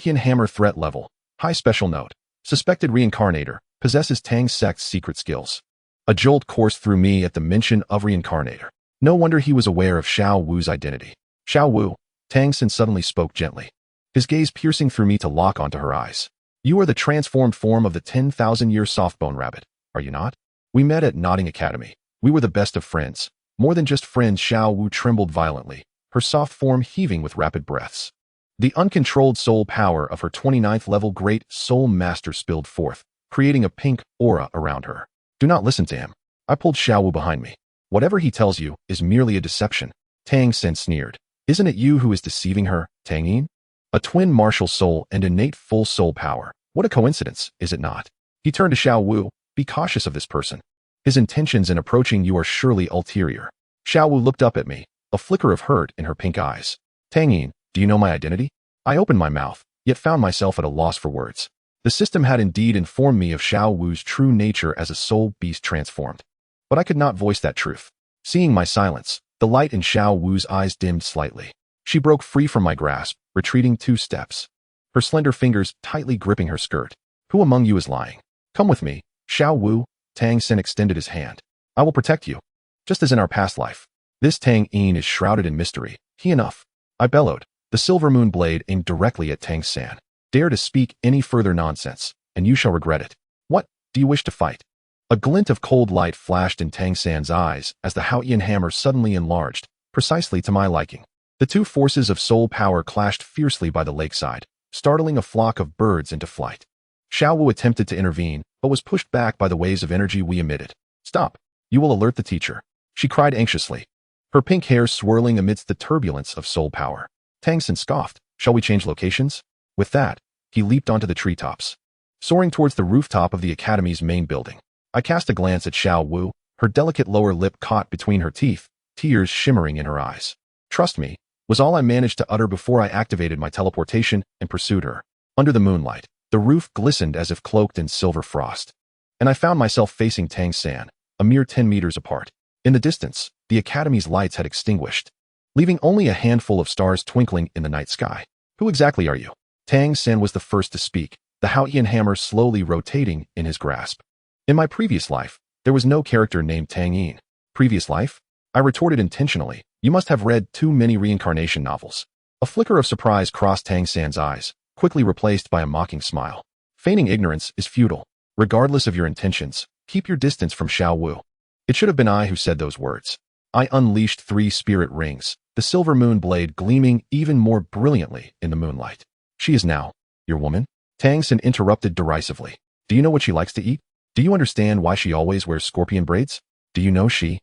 Yin hammer threat level, high special note, suspected reincarnator, possesses Tang Sect's secret skills. A jolt coursed through me at the mention of reincarnator. No wonder he was aware of Xiao Wu's identity. "Xiao Wu," Tang San suddenly spoke gently, his gaze piercing through me to lock onto her eyes. "You are the transformed form of the 10,000-year softbone rabbit, are you not? We met at Notting Academy. We were the best of friends." More than just friends, Xiao Wu trembled violently, her soft form heaving with rapid breaths. The uncontrolled soul power of her 29th level Great Soul Master spilled forth, creating a pink aura around her. Do not listen to him. I pulled Xiaowu behind me. Whatever he tells you is merely a deception. Tang Yin sneered. Isn't it you who is deceiving her, Tang Yin? A twin martial soul and innate full soul power. What a coincidence, is it not? He turned to Xiaowu. Be cautious of this person. His intentions in approaching you are surely ulterior. Xiaowu looked up at me, a flicker of hurt in her pink eyes. Tang Yin, do you know my identity? I opened my mouth, yet found myself at a loss for words. The system had indeed informed me of Xiaowu's true nature as a soul beast transformed. But I could not voice that truth. Seeing my silence, the light in Xiaowu's eyes dimmed slightly. She broke free from my grasp, retreating 2 steps. Her slender fingers tightly gripping her skirt. Who among you is lying? Come with me, Xiaowu. Tang Yin extended his hand. I will protect you. Just as in our past life. This Tang Yin is shrouded in mystery. He enough. I bellowed. The silver moon blade aimed directly at Tang Yin. Dare to speak any further nonsense, and you shall regret it. What, do you wish to fight? A glint of cold light flashed in Tang Yin's eyes as the Haotian hammer suddenly enlarged, precisely to my liking. The 2 forces of soul power clashed fiercely by the lakeside, startling a flock of birds into flight. Xiaowu attempted to intervene, but was pushed back by the waves of energy we emitted. Stop! You will alert the teacher, she cried anxiously, her pink hair swirling amidst the turbulence of soul power. Tang Yin scoffed. Shall we change locations? With that, he leaped onto the treetops, soaring towards the rooftop of the academy's main building. I cast a glance at Xiaowu, her delicate lower lip caught between her teeth, tears shimmering in her eyes. Trust me, was all I managed to utter before I activated my teleportation and pursued her. Under the moonlight, the roof glistened as if cloaked in silver frost, and I found myself facing Tang Yin, a mere 10 meters apart. In the distance, the academy's lights had extinguished, leaving only a handful of stars twinkling in the night sky. Who exactly are you? Tang Yin was the first to speak, the Haotian hammer slowly rotating in his grasp. In my previous life, there was no character named Tang Yin. Previous life? I retorted intentionally. You must have read too many reincarnation novels. A flicker of surprise crossed Tang Yin's eyes, quickly replaced by a mocking smile. Feigning ignorance is futile. Regardless of your intentions, keep your distance from Xiaowu. It should have been I who said those words. I unleashed 3 spirit rings, the silver moon blade gleaming even more brilliantly in the moonlight. She is now your woman? Tang Yin interrupted derisively. Do you know what she likes to eat? Do you understand why she always wears scorpion braids? Do you know she?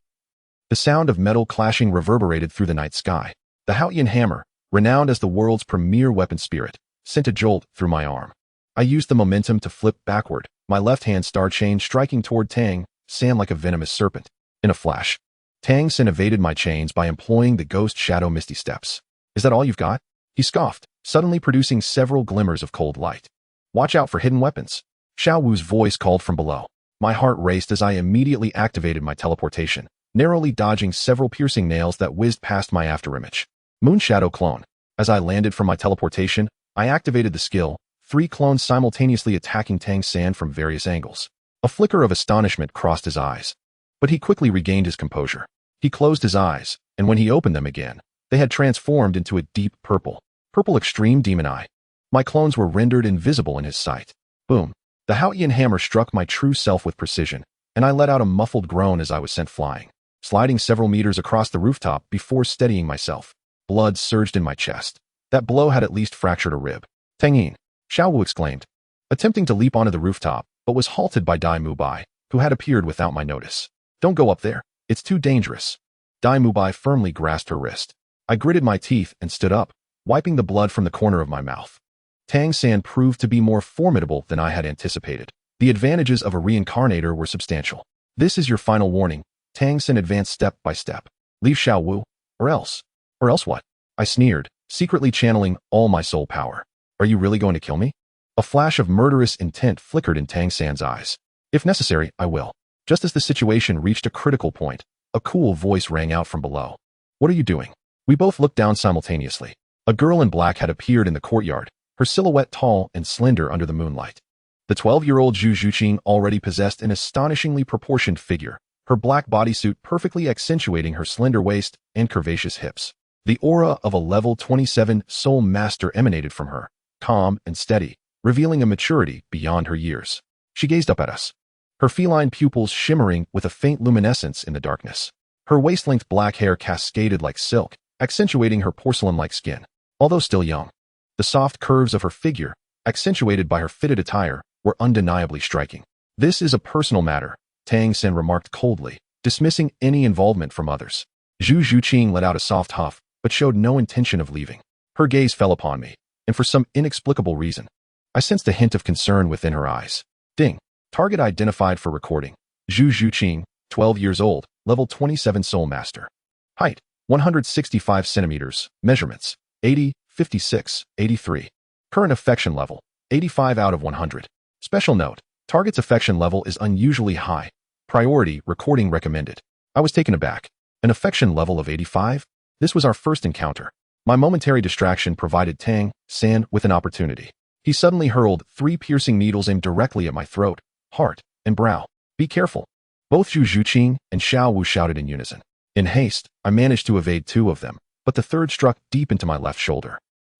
The sound of metal clashing reverberated through the night sky. The Haotian hammer, renowned as the world's premier weapon spirit, sent a jolt through my arm. I used the momentum to flip backward, my left hand star chain striking toward Tang Yin like a venomous serpent. In a flash, Tang Yin evaded my chains by employing the ghost shadow misty steps. Is that all you've got? He scoffed, suddenly producing several glimmers of cold light. Watch out for hidden weapons. Xiaowu's voice called from below. My heart raced as I immediately activated my teleportation, narrowly dodging several piercing nails that whizzed past my afterimage. Moonshadow clone. As I landed from my teleportation, I activated the skill, 3 clones simultaneously attacking Tang Yin from various angles. A flicker of astonishment crossed his eyes, but he quickly regained his composure. He closed his eyes, and when he opened them again, they had transformed into a deep purple extreme demon eye. My clones were rendered invisible in his sight. Boom. The Haotian hammer struck my true self with precision, and I let out a muffled groan as I was sent flying, sliding several meters across the rooftop before steadying myself. Blood surged in my chest. That blow had at least fractured a rib. Tang Yin, Xiaowu exclaimed, attempting to leap onto the rooftop, but was halted by Dai Mubai, who had appeared without my notice. Don't go up there. It's too dangerous. Dai Mubai firmly grasped her wrist. I gritted my teeth and stood up, wiping the blood from the corner of my mouth. Tang Yin proved to be more formidable than I had anticipated. The advantages of a reincarnator were substantial. This is your final warning. Tang Yin advanced step by step. Leave Xiaowu, or else. Or else what? I sneered, secretly channeling all my soul power. Are you really going to kill me? A flash of murderous intent flickered in Tang Yin's eyes. If necessary, I will. Just as the situation reached a critical point, a cool voice rang out from below. What are you doing? We both looked down simultaneously. A girl in black had appeared in the courtyard, her silhouette tall and slender under the moonlight. The 12-year-old Zhu Zhuqing already possessed an astonishingly proportioned figure, her black bodysuit perfectly accentuating her slender waist and curvaceous hips. The aura of a level 27 soul master emanated from her, calm and steady, revealing a maturity beyond her years. She gazed up at us, her feline pupils shimmering with a faint luminescence in the darkness. Her waist-length black hair cascaded like silk, accentuating her porcelain-like skin. Although still young, the soft curves of her figure, accentuated by her fitted attire, were undeniably striking. This is a personal matter, Tang Yin remarked coldly, dismissing any involvement from others. Zhu Zhuqing let out a soft huff, but showed no intention of leaving. Her gaze fell upon me, and for some inexplicable reason, I sensed a hint of concern within her eyes. Ding. Target identified for recording. Zhu Zhuqing, 12 years old, level 27 Soul Master. Height, 165 centimeters. Measurements, 80, 56, 83. Current affection level, 85 out of 100. Special note, target's affection level is unusually high. Priority, recording recommended. I was taken aback. An affection level of 85? This was our first encounter. My momentary distraction provided Tang Yin with an opportunity. He suddenly hurled 3 piercing needles aimed directly at my throat, heart, and brow. Be careful. Both Zhu Zhuqing and Xiao Wu shouted in unison. In haste, I managed to evade 2 of them, but the third struck deep into my left shoulder.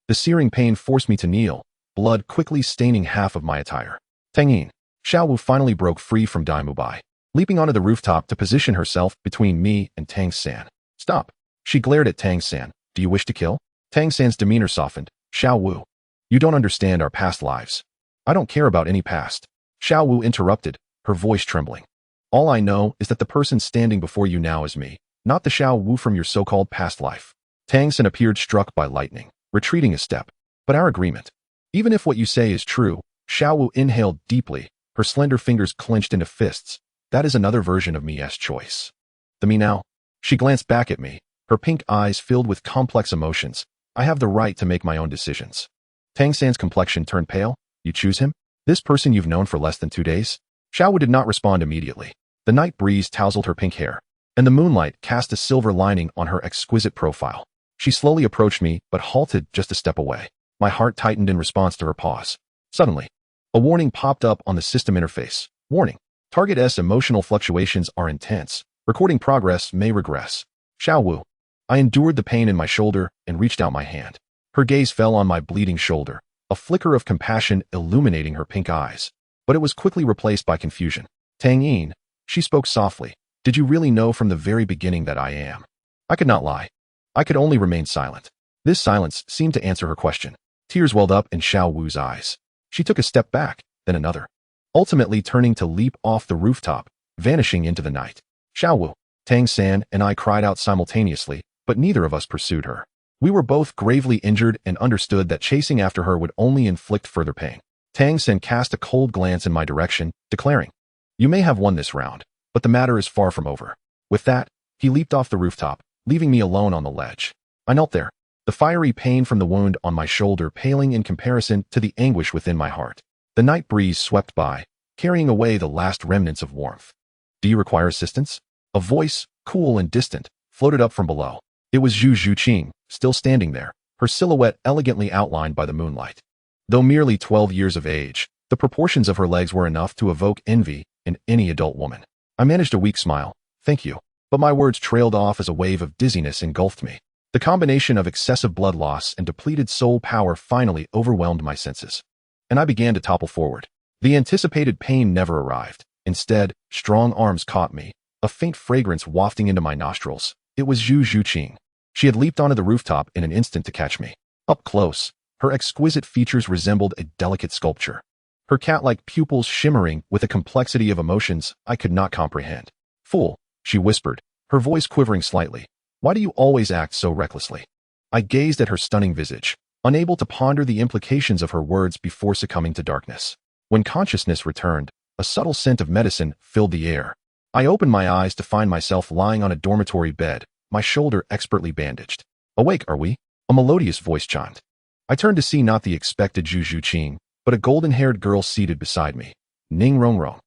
The searing pain forced me to kneel, blood quickly staining half of my attire. Tang Yin. Xiao Wu finally broke free from Dai Mubai, leaping onto the rooftop to position herself between me and Tang Yin. Stop. She glared at Tang Yin. Do you wish to kill? Tang Yin's demeanor softened. Xiao Wu. You don't understand our past lives. I don't care about any past. Xiao Wu interrupted, her voice trembling. All I know is that the person standing before you now is me, not the Xiao Wu from your so-called past life. Tang Yin appeared struck by lightning, retreating a step. But our agreement. Even if what you say is true, Xiao Wu inhaled deeply, her slender fingers clenched into fists. That is another version of me's choice. The me now? She glanced back at me, her pink eyes filled with complex emotions. I have the right to make my own decisions. Tang Yin's complexion turned pale. You choose him? This person you've known for less than 2 days? Xiao Wu did not respond immediately. The night breeze tousled her pink hair, and the moonlight cast a silver lining on her exquisite profile. She slowly approached me, but halted just a step away. My heart tightened in response to her pause. Suddenly, a warning popped up on the system interface. Warning. Target S emotional fluctuations are intense. Recording progress may regress. Xiao Wu. I endured the pain in my shoulder and reached out my hand. Her gaze fell on my bleeding shoulder, a flicker of compassion illuminating her pink eyes. But it was quickly replaced by confusion. Tang Yin. She spoke softly. Did you really know from the very beginning that I am? I could not lie. I could only remain silent. This silence seemed to answer her question. Tears welled up in Xiao Wu's eyes. She took a step back, then another, ultimately turning to leap off the rooftop, vanishing into the night. Xiao Wu, Tang Yin, and I cried out simultaneously, but neither of us pursued her. We were both gravely injured and understood that chasing after her would only inflict further pain. Tang Yin cast a cold glance in my direction, declaring, You may have won this round, but the matter is far from over. With that, he leaped off the rooftop, leaving me alone on the ledge. I knelt there, the fiery pain from the wound on my shoulder paling in comparison to the anguish within my heart. The night breeze swept by, carrying away the last remnants of warmth. Do you require assistance? A voice, cool and distant, floated up from below. It was Zhu Zhuqing, still standing there, her silhouette elegantly outlined by the moonlight. Though merely 12 years of age, the proportions of her legs were enough to evoke envy in any adult woman. I managed a weak smile. Thank you. But my words trailed off as a wave of dizziness engulfed me. The combination of excessive blood loss and depleted soul power finally overwhelmed my senses, and I began to topple forward. The anticipated pain never arrived. Instead, strong arms caught me, a faint fragrance wafting into my nostrils. It was Zhu Zhuqing. She had leaped onto the rooftop in an instant to catch me. Up close, her exquisite features resembled a delicate sculpture, her cat-like pupils shimmering with a complexity of emotions I could not comprehend. Fool, she whispered, her voice quivering slightly. Why do you always act so recklessly? I gazed at her stunning visage, unable to ponder the implications of her words before succumbing to darkness. When consciousness returned, a subtle scent of medicine filled the air. I opened my eyes to find myself lying on a dormitory bed, my shoulder expertly bandaged. Awake, are we? A melodious voice chimed. I turned to see not the expected Zhu Zhuqing, but a golden-haired girl seated beside me. Ning Rongrong.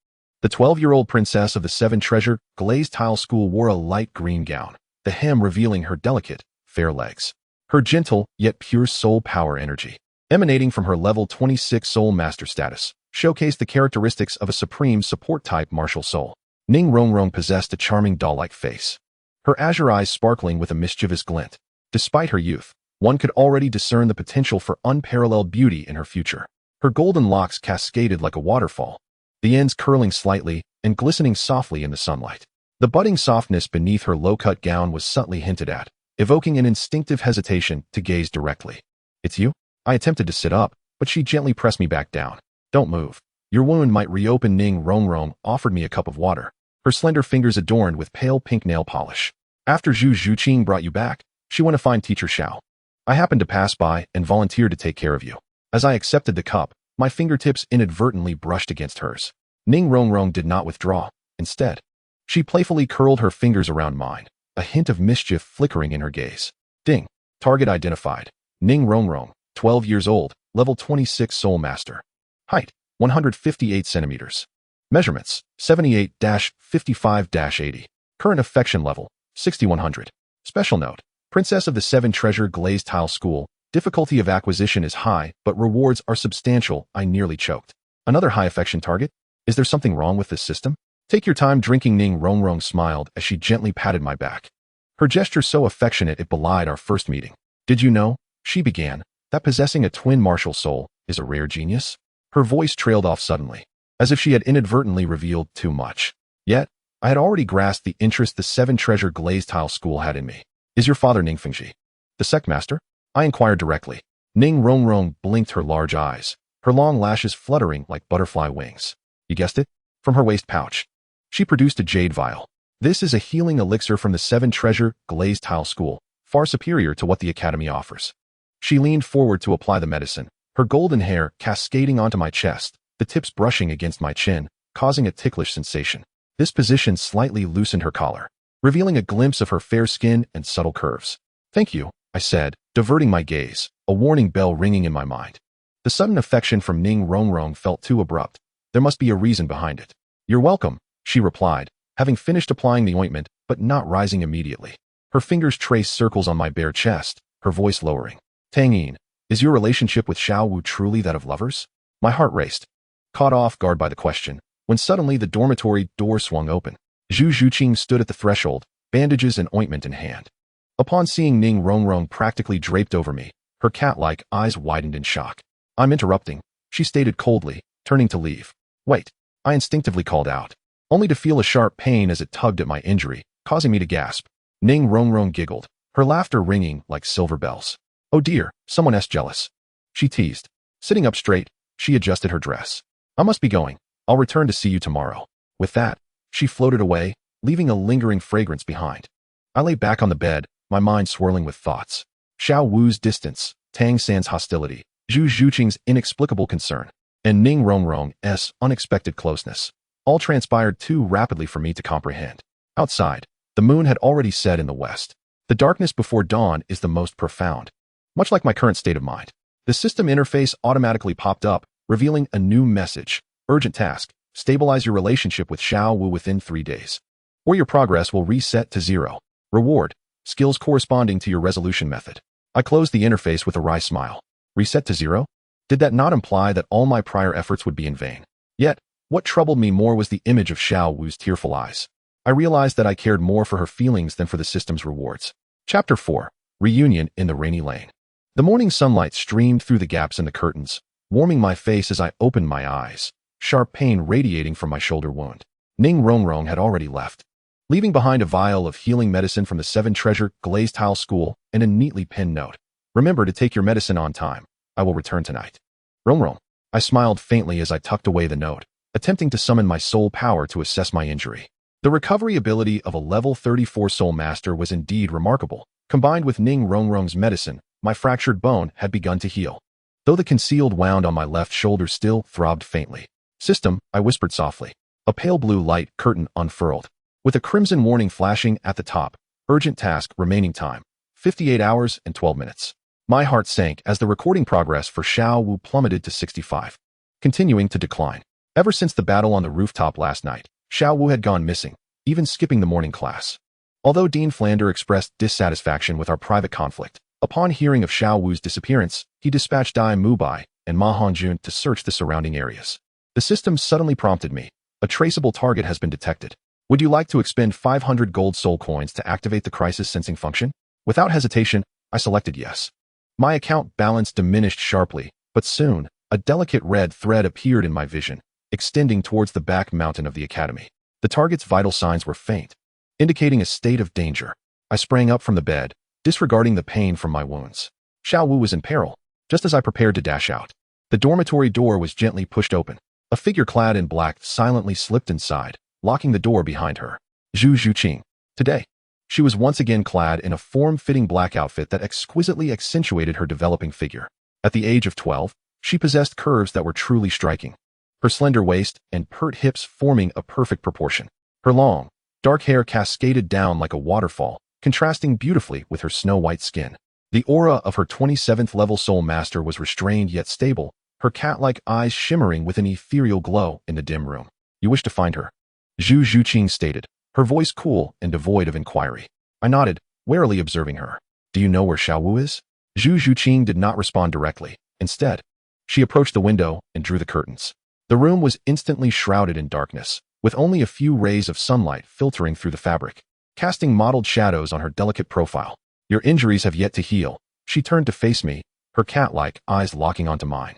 The 12-year-old princess of the 7 Treasure Glazed Tile School wore a light green gown, the hem revealing her delicate, fair legs. Her gentle, yet pure soul power energy, emanating from her level 26 soul master status, showcased the characteristics of a supreme support-type martial soul. Ning Rongrong possessed a charming doll-like face, her azure eyes sparkling with a mischievous glint. Despite her youth, one could already discern the potential for unparalleled beauty in her future. Her golden locks cascaded like a waterfall, the ends curling slightly and glistening softly in the sunlight. The budding softness beneath her low-cut gown was subtly hinted at, evoking an instinctive hesitation to gaze directly. It's you? I attempted to sit up, but she gently pressed me back down. Don't move. Your wound might reopen. Ning Rongrong offered me a cup of water, her slender fingers adorned with pale pink nail polish. After Zhu Zhuqing brought you back, she went to find teacher Xiao. I happened to pass by and volunteered to take care of you. As I accepted the cup, my fingertips inadvertently brushed against hers. Ning Rongrong did not withdraw. Instead, she playfully curled her fingers around mine, a hint of mischief flickering in her gaze. Ding. Target identified. Ning Rongrong, 12 years old, level 26 Soul Master. Height, 158 centimeters. Measurements, 78-55-80. Current affection level, 6100. Special note, Princess of the Seven Treasure Glazed Tile School. Difficulty of acquisition is high, but rewards are substantial. I nearly choked. Another high affection target? Is there something wrong with this system? Take your time drinking. Ning Rongrong smiled as she gently patted my back. Her gesture so affectionate it belied our first meeting. Did you know, she began, that possessing a twin martial soul is a rare genius? Her voice trailed off suddenly, as if she had inadvertently revealed too much. Yet, I had already grasped the interest the Seven Treasure Glazed Tile School had in me. Is your father Ning Fengji, the sect master? I inquired directly. Ning Rongrong blinked her large eyes, her long lashes fluttering like butterfly wings. You guessed it? From her waist pouch, she produced a jade vial. This is a healing elixir from the Seven Treasure Glazed Tile School, far superior to what the academy offers. She leaned forward to apply the medicine, her golden hair cascading onto my chest, the tips brushing against my chin, causing a ticklish sensation. This position slightly loosened her collar, revealing a glimpse of her fair skin and subtle curves. Thank you, I said, diverting my gaze, a warning bell ringing in my mind. The sudden affection from Ning Rongrong felt too abrupt. There must be a reason behind it. You're welcome, she replied, having finished applying the ointment, but not rising immediately. Her fingers traced circles on my bare chest, her voice lowering. Tang Yin, is your relationship with Xiao Wu truly that of lovers? My heart raced, caught off guard by the question, when suddenly the dormitory door swung open. Zhu Zhuqing stood at the threshold, bandages and ointment in hand. Upon seeing Ning Rongrong practically draped over me, her cat-like eyes widened in shock. I'm interrupting, she stated coldly, turning to leave. Wait, I instinctively called out, only to feel a sharp pain as it tugged at my injury, causing me to gasp. Ning Rongrong giggled, her laughter ringing like silver bells. Oh dear, someone's jealous, she teased. Sitting up straight, she adjusted her dress. I must be going. I'll return to see you tomorrow. With that, she floated away, leaving a lingering fragrance behind. I lay back on the bed, my mind swirling with thoughts. Xiao Wu's distance, Tang San's hostility, Zhu Zhuqing's inexplicable concern, and Ning Rongrong's unexpected closeness. All transpired too rapidly for me to comprehend. Outside, the moon had already set in the west. The darkness before dawn is the most profound. Much like my current state of mind, the system interface automatically popped up, revealing a new message. Urgent task, stabilize your relationship with Xiao Wu within 3 days, or your progress will reset to 0. Reward, skills corresponding to your resolution method. I closed the interface with a wry smile. Reset to 0? Did that not imply that all my prior efforts would be in vain? Yet, what troubled me more was the image of Xiao Wu's tearful eyes. I realized that I cared more for her feelings than for the system's rewards. Chapter 4. Reunion in the Rainy Lane. The morning sunlight streamed through the gaps in the curtains, warming my face as I opened my eyes, sharp pain radiating from my shoulder wound. Ning Rongrong had already left, leaving behind a vial of healing medicine from the Seven Treasure Glazed Tile School and a neatly pinned note. Remember to take your medicine on time. I will return tonight. Rongrong. I smiled faintly as I tucked away the note, attempting to summon my soul power to assess my injury. The recovery ability of a level 34 Soul Master was indeed remarkable. Combined with Ning Rongrong's medicine, my fractured bone had begun to heal, though the concealed wound on my left shoulder still throbbed faintly. System, I whispered softly. A pale blue light curtain unfurled, with a crimson warning flashing at the top. Urgent task, remaining time, 58 hours and 12 minutes. My heart sank as the recording progress for Xiao Wu plummeted to 65, continuing to decline. Ever since the battle on the rooftop last night, Xiao Wu had gone missing, even skipping the morning class. Although Dean Flander expressed dissatisfaction with our private conflict, upon hearing of Xiao Wu's disappearance, he dispatched Dai Mubai and Ma Hongjun to search the surrounding areas. The system suddenly prompted me. A traceable target has been detected. Would you like to expend 500 gold soul coins to activate the crisis sensing function? Without hesitation, I selected yes. My account balance diminished sharply, but soon, a delicate red thread appeared in my vision, extending towards the back mountain of the academy. The target's vital signs were faint, indicating a state of danger. I sprang up from the bed, disregarding the pain from my wounds. Xiao Wu was in peril, just as I prepared to dash out. The dormitory door was gently pushed open. A figure clad in black silently slipped inside, locking the door behind her. Zhu Zhuqing. Today, she was once again clad in a form-fitting black outfit that exquisitely accentuated her developing figure. At the age of 12, she possessed curves that were truly striking, her slender waist and pert hips forming a perfect proportion. Her long, dark hair cascaded down like a waterfall, contrasting beautifully with her snow-white skin. The aura of her 27th-level soul master was restrained yet stable, her cat-like eyes shimmering with an ethereal glow in the dim room. You wish to find her? Zhu Zhuqing stated, her voice cool and devoid of inquiry. I nodded, warily observing her. Do you know where Xiao Wu is? Zhu Zhuqing did not respond directly. Instead, she approached the window and drew the curtains. The room was instantly shrouded in darkness, with only a few rays of sunlight filtering through the fabric, casting mottled shadows on her delicate profile. Your injuries have yet to heal. She turned to face me, her cat-like eyes locking onto mine.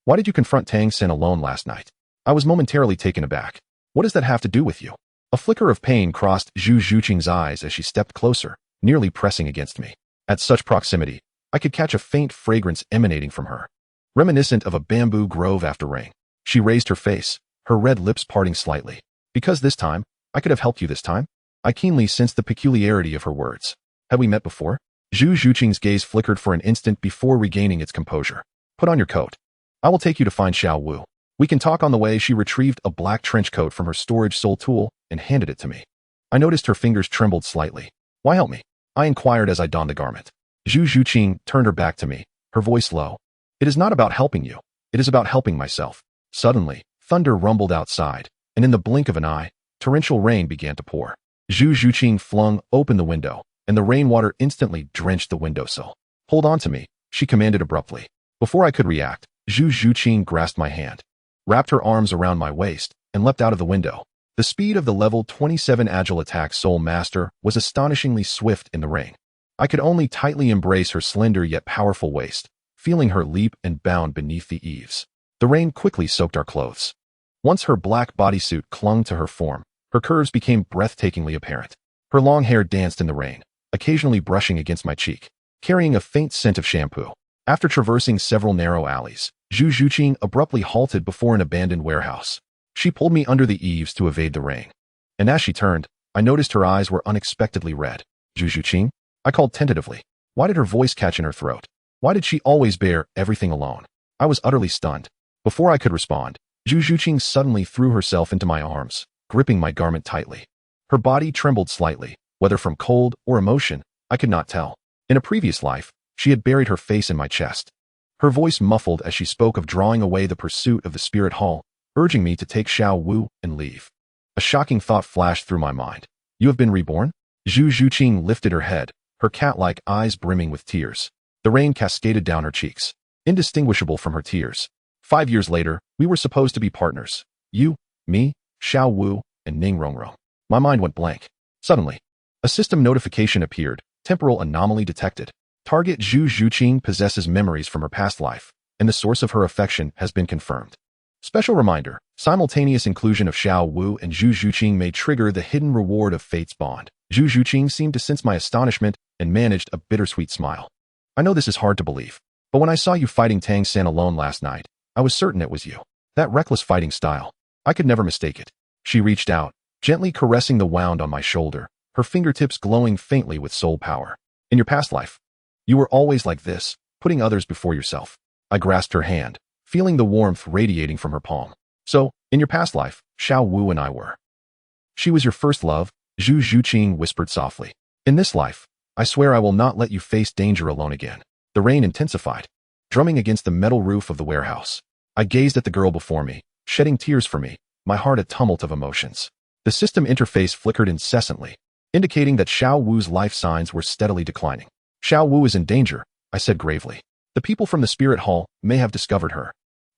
Why did you confront Tang Yin alone last night? I was momentarily taken aback. What does that have to do with you? A flicker of pain crossed Zhu Zhuqing's eyes as she stepped closer, nearly pressing against me. At such proximity, I could catch a faint fragrance emanating from her, reminiscent of a bamboo grove after rain. She raised her face, her red lips parting slightly. Because this time, I could have helped you this time? I keenly sensed the peculiarity of her words. Had we met before? Zhu Zhuqing's gaze flickered for an instant before regaining its composure. Put on your coat. I will take you to find Xiao Wu. We can talk on the way. She retrieved a black trench coat from her storage soul tool and handed it to me. I noticed her fingers trembled slightly. Why help me? I inquired as I donned the garment. Zhu Zhuqing turned her back to me, her voice low. It is not about helping you. It is about helping myself. Suddenly, thunder rumbled outside, and in the blink of an eye, torrential rain began to pour. Zhu Zhuqing flung open the window, and the rainwater instantly drenched the windowsill. Hold on to me, she commanded abruptly. Before I could react, Zhu Zhuqing grasped my hand, wrapped her arms around my waist, and leapt out of the window. The speed of the level 27 agile attack soul master was astonishingly swift in the rain. I could only tightly embrace her slender yet powerful waist, feeling her leap and bound beneath the eaves. The rain quickly soaked our clothes. Once her black bodysuit clung to her form, her curves became breathtakingly apparent. Her long hair danced in the rain, occasionally brushing against my cheek, carrying a faint scent of shampoo. After traversing several narrow alleys, Zhu Zhuqing abruptly halted before an abandoned warehouse. She pulled me under the eaves to evade the rain. And as she turned, I noticed her eyes were unexpectedly red. Zhu Zhuqing? I called tentatively. Why did her voice catch in her throat? Why did she always bear everything alone? I was utterly stunned. Before I could respond, Zhu Zhuqing suddenly threw herself into my arms, gripping my garment tightly. Her body trembled slightly, whether from cold or emotion, I could not tell. In a previous life, she had buried her face in my chest. Her voice muffled as she spoke of drawing away the pursuit of the spirit hall, urging me to take Xiao Wu and leave. A shocking thought flashed through my mind. You have been reborn? Zhu Zhuqing lifted her head, her cat-like eyes brimming with tears. The rain cascaded down her cheeks, indistinguishable from her tears. 5 years later, we were supposed to be partners. You, me, Xiao Wu, and Ning Rongrong. My mind went blank. Suddenly, a system notification appeared, temporal anomaly detected. Target Zhu Zhuqing possesses memories from her past life, and the source of her affection has been confirmed. Special reminder, simultaneous inclusion of Xiao Wu and Zhu Zhuqing may trigger the hidden reward of fate's bond. Zhu Zhuqing seemed to sense my astonishment and managed a bittersweet smile. I know this is hard to believe, but when I saw you fighting Tang Yin alone last night, I was certain it was you. That reckless fighting style. I could never mistake it. She reached out, gently caressing the wound on my shoulder, her fingertips glowing faintly with soul power. In your past life, you were always like this, putting others before yourself. I grasped her hand, feeling the warmth radiating from her palm. So, in your past life, Xiao Wu and I were. She was your first love, Zhu Zhuqing whispered softly. In this life, I swear I will not let you face danger alone again. The rain intensified, drumming against the metal roof of the warehouse. I gazed at the girl before me, shedding tears for me, my heart a tumult of emotions. The system interface flickered incessantly, indicating that Xiao Wu's life signs were steadily declining. Xiao Wu is in danger, I said gravely. The people from the spirit hall may have discovered her.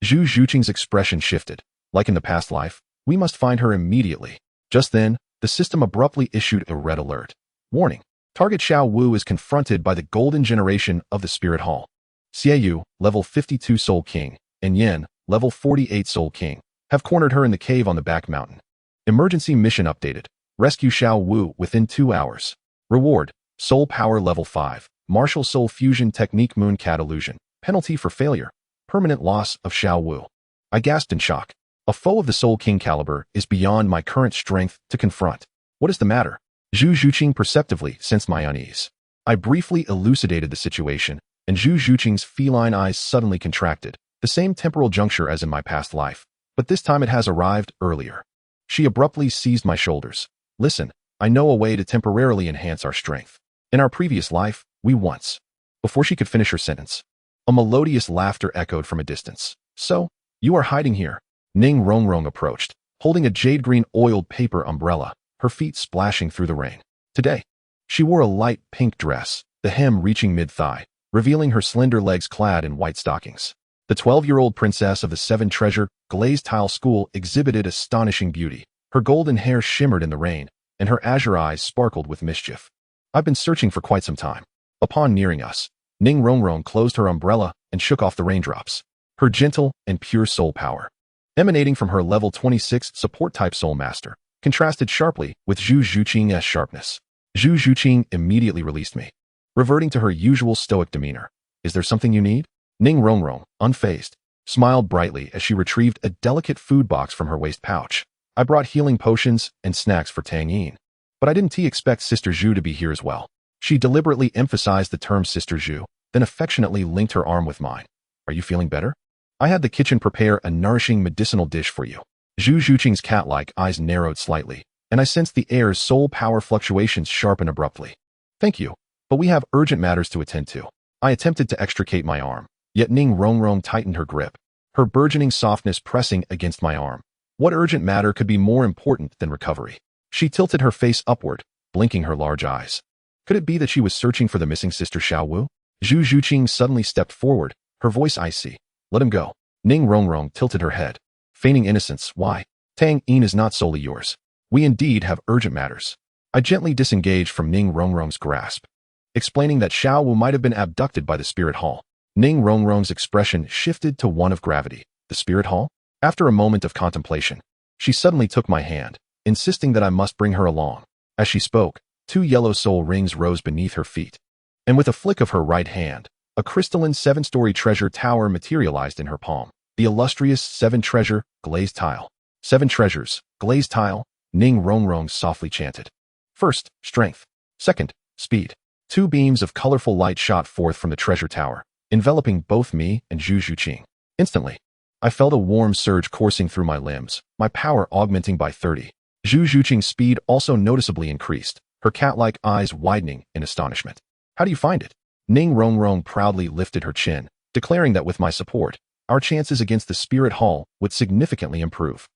Zhu Zhuqing's expression shifted. Like in the past life, we must find her immediately. Just then, the system abruptly issued a red alert. Warning. Target Xiao Wu is confronted by the golden generation of the spirit hall. Xiaoyu, level 52 Soul King, and Yin, level 48 Soul King, have cornered her in the cave on the back mountain. Emergency mission updated. Rescue Xiao Wu within 2 hours. Reward. Soul Power level 5. Martial Soul Fusion Technique Moon Cat Illusion. Penalty for failure. Permanent loss of Xiao Wu. I gasped in shock. A foe of the Soul King caliber is beyond my current strength to confront. What is the matter? Zhu Zhuqing perceptively sensed my unease. I briefly elucidated the situation, and Zhu Zhuqing's feline eyes suddenly contracted, the same temporal juncture as in my past life, but this time it has arrived earlier. She abruptly seized my shoulders. Listen, I know a way to temporarily enhance our strength. In our previous life, we once. Before she could finish her sentence, a melodious laughter echoed from a distance. So, you are hiding here. Ning Rongrong approached, holding a jade-green oiled paper umbrella, her feet splashing through the rain. Today, she wore a light pink dress, the hem reaching mid-thigh, revealing her slender legs clad in white stockings. The 12-year-old princess of the Seven Treasure Glazed Tile School exhibited astonishing beauty. Her golden hair shimmered in the rain, and her azure eyes sparkled with mischief. I've been searching for quite some time. Upon nearing us, Ning Rongrong closed her umbrella and shook off the raindrops. Her gentle and pure soul power, emanating from her level 26 support-type soul master, contrasted sharply with Zhu Zhuqing's sharpness. Zhu Zhuqing immediately released me, reverting to her usual stoic demeanor. Is there something you need? Ning Rongrong, unfazed, smiled brightly as she retrieved a delicate food box from her waist pouch. I brought healing potions and snacks for Tang Yin, but I didn't expect Sister Zhu to be here as well. She deliberately emphasized the term Sister Zhu, then affectionately linked her arm with mine. Are you feeling better? I had the kitchen prepare a nourishing medicinal dish for you. Zhu Zhuqing's cat-like eyes narrowed slightly, and I sensed the air's soul power fluctuations sharpen abruptly. Thank you, but we have urgent matters to attend to. I attempted to extricate my arm, yet Ning Rongrong tightened her grip, her burgeoning softness pressing against my arm. What urgent matter could be more important than recovery? She tilted her face upward, blinking her large eyes. Could it be that she was searching for the missing sister Xiaowu? Zhu Zhuqing suddenly stepped forward, her voice icy. Let him go. Ning Rongrong tilted her head, feigning innocence. Why? Tang Yin is not solely yours. We indeed have urgent matters. I gently disengaged from Ning Rongrong's grasp, explaining that Xiaowu might have been abducted by the Spirit Hall. Ning Rongrong's expression shifted to one of gravity. The Spirit Hall? After a moment of contemplation, she suddenly took my hand, insisting that I must bring her along. As she spoke, 2 yellow soul rings rose beneath her feet, and with a flick of her right hand, a crystalline 7-story treasure tower materialized in her palm. The illustrious 7 Treasure Glazed Tile. 7 treasures, glazed tile, Ning Rongrong softly chanted. First, strength. Second, speed. 2 beams of colorful light shot forth from the treasure tower, enveloping both me and Zhu Zhuqing. Instantly, I felt a warm surge coursing through my limbs, my power augmenting by 30. Zhu Zhuqing's speed also noticeably increased, her cat-like eyes widening in astonishment. How do you find it? Ning Rongrong proudly lifted her chin, declaring that with my support, our chances against the Spirit Hall would significantly improve.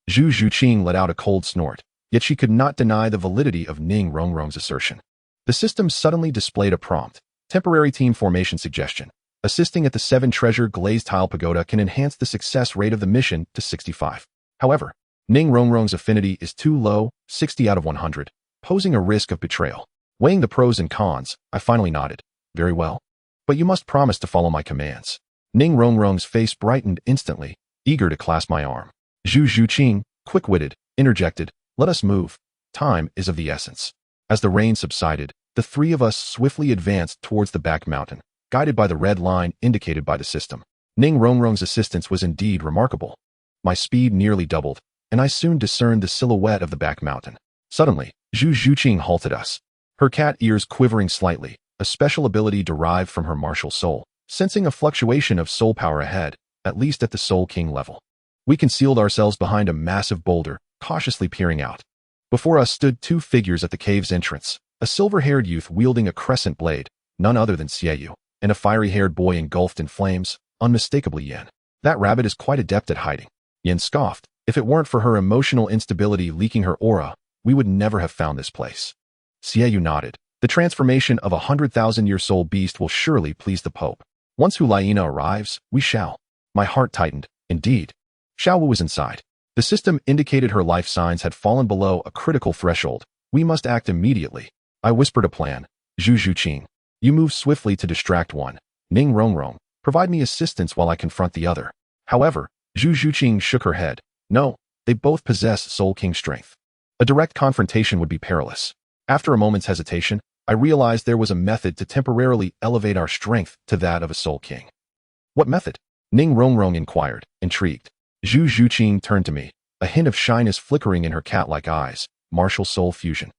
Zhu Zhuqing let out a cold snort, yet she could not deny the validity of Ning Rongrong's assertion. The system suddenly displayed a prompt. Temporary team formation suggestion. Assisting at the 7 Treasure Glazed Tile Pagoda can enhance the success rate of the mission to 65. However, Ning Rongrong's affinity is too low, 60 out of 100, posing a risk of betrayal. Weighing the pros and cons, I finally nodded. Very well. But you must promise to follow my commands. Ning Rongrong's face brightened instantly, eager to clasp my arm. Zhu Zhuqing, quick-witted, interjected, let us move. Time is of the essence. As the rain subsided, the 3 of us swiftly advanced towards the back mountain, guided by the red line indicated by the system. Ning Rongrong's assistance was indeed remarkable. My speed nearly doubled, and I soon discerned the silhouette of the back mountain. Suddenly, Zhu Zhuqing halted us, her cat ears quivering slightly, a special ability derived from her martial soul, sensing a fluctuation of soul power ahead, at least at the Soul King level. We concealed ourselves behind a massive boulder, cautiously peering out. Before us stood 2 figures at the cave's entrance, a silver-haired youth wielding a crescent blade, none other than Xiaoyu, and a fiery-haired boy engulfed in flames, unmistakably Yin. That rabbit is quite adept at hiding. Yin scoffed. If it weren't for her emotional instability leaking her aura, we would never have found this place. Xiaoyu nodded. The transformation of a 100,000-year soul beast will surely please the Pope. Once Hulaina arrives, we shall. My heart tightened. Indeed. Xiaowu was inside. The system indicated her life signs had fallen below a critical threshold. We must act immediately. I whispered a plan. Zhu Zhuqing, you move swiftly to distract one. Ning Rongrong, provide me assistance while I confront the other. However, Zhu Zhuqing shook her head. No, they both possess Soul King strength. A direct confrontation would be perilous. After a moment's hesitation, I realized there was a method to temporarily elevate our strength to that of a Soul King. What method? Ning Rongrong inquired, intrigued. Zhu Zhuqing turned to me, a hint of shyness flickering in her cat-like eyes. Martial soul fusion.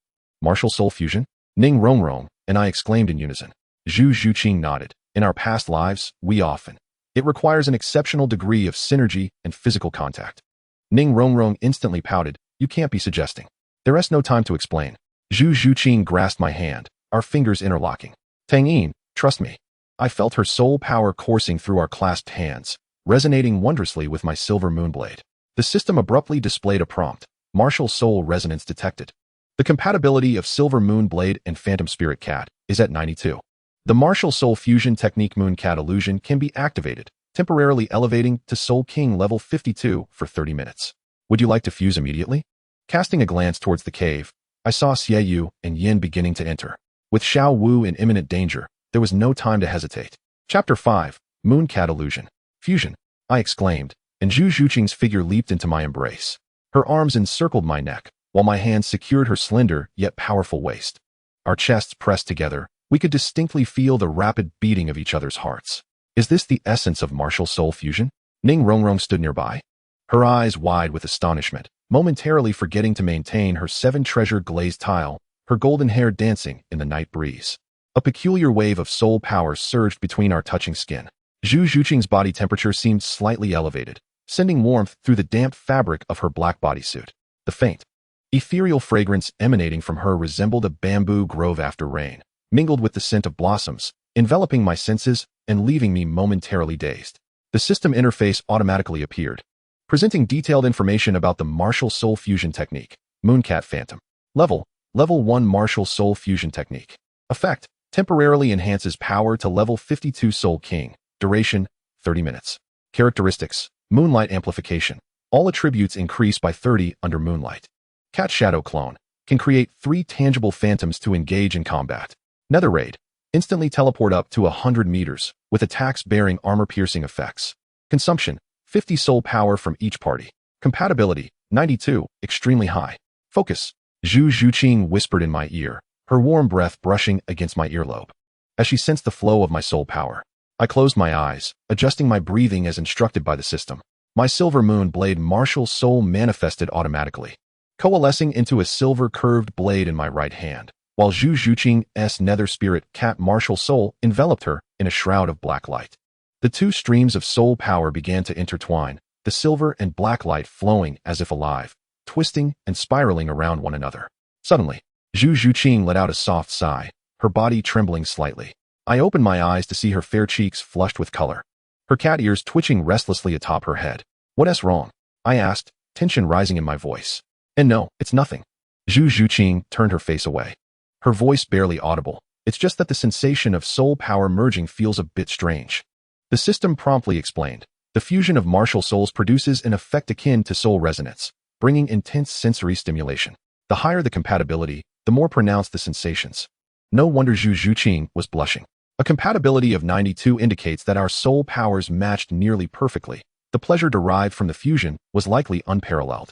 Martial soul fusion? Ning Rongrong and I exclaimed in unison. Zhu Zhuqing nodded. In our past lives, we often. It requires an exceptional degree of synergy and physical contact. Ning Rongrong instantly pouted. You can't be suggesting. There is no time to explain. Zhu Zhuqing grasped my hand, our fingers interlocking. Tang Yin, trust me. I felt her soul power coursing through our clasped hands, resonating wondrously with my silver moonblade. The system abruptly displayed a prompt. Martial soul resonance detected. The compatibility of silver moonblade and phantom spirit cat is at 92. The martial soul fusion technique moon cat illusion can be activated, temporarily elevating to Soul King level 52 for 30 minutes. Would you like to fuse immediately? Casting a glance towards the cave, I saw Xie Yu and Yin beginning to enter. With Xiao Wu in imminent danger, there was no time to hesitate. Chapter 5, Moon Cat Illusion. Fusion, I exclaimed, and Zhu Zhuqing's figure leaped into my embrace. Her arms encircled my neck, while my hands secured her slender yet powerful waist. Our chests pressed together, we could distinctly feel the rapid beating of each other's hearts. Is this the essence of martial soul fusion? Ning Rongrong stood nearby, her eyes wide with astonishment, momentarily forgetting to maintain her 7-treasure glazed tile, her golden hair dancing in the night breeze. A peculiar wave of soul power surged between our touching skin. Zhu Zhuqing's body temperature seemed slightly elevated, sending warmth through the damp fabric of her black bodysuit. The faint, ethereal fragrance emanating from her resembled a bamboo grove after rain, mingled with the scent of blossoms, enveloping my senses and leaving me momentarily dazed. The system interface automatically appeared, presenting detailed information about the martial soul fusion technique. Mooncat Phantom. Level 1 Martial Soul Fusion Technique. Effect, temporarily enhances power to level 52 Soul King. Duration, 30 minutes. Characteristics, Moonlight Amplification. All attributes increase by 30 under Moonlight. Cat Shadow Clone. Can create 3 tangible phantoms to engage in combat. Nether Raid. Instantly teleport up to 100 meters, with attacks bearing armor-piercing effects. Consumption, 50 soul power from each party. Compatibility, 92, extremely high. Focus, Zhu Zhuqing whispered in my ear, her warm breath brushing against my earlobe. As she sensed the flow of my soul power, I closed my eyes, adjusting my breathing as instructed by the system. My silver moon blade martial soul manifested automatically, coalescing into a silver curved blade in my right hand, while Zhu Zhuqing's nether spirit cat martial soul enveloped her in a shroud of black light. The 2 streams of soul power began to intertwine, the silver and black light flowing as if alive, twisting and spiraling around one another. Suddenly, Zhu Zhuqing let out a soft sigh, her body trembling slightly. I opened my eyes to see her fair cheeks flushed with color, her cat ears twitching restlessly atop her head. What's wrong? I asked, tension rising in my voice. And no, it's nothing. Zhu Zhuqing turned her face away, her voice barely audible. It's just that the sensation of soul power merging feels a bit strange. The system promptly explained. The fusion of martial souls produces an effect akin to soul resonance, bringing intense sensory stimulation. The higher the compatibility, the more pronounced the sensations. No wonder Zhu Zhuqing was blushing. A compatibility of 92 indicates that our soul powers matched nearly perfectly. The pleasure derived from the fusion was likely unparalleled.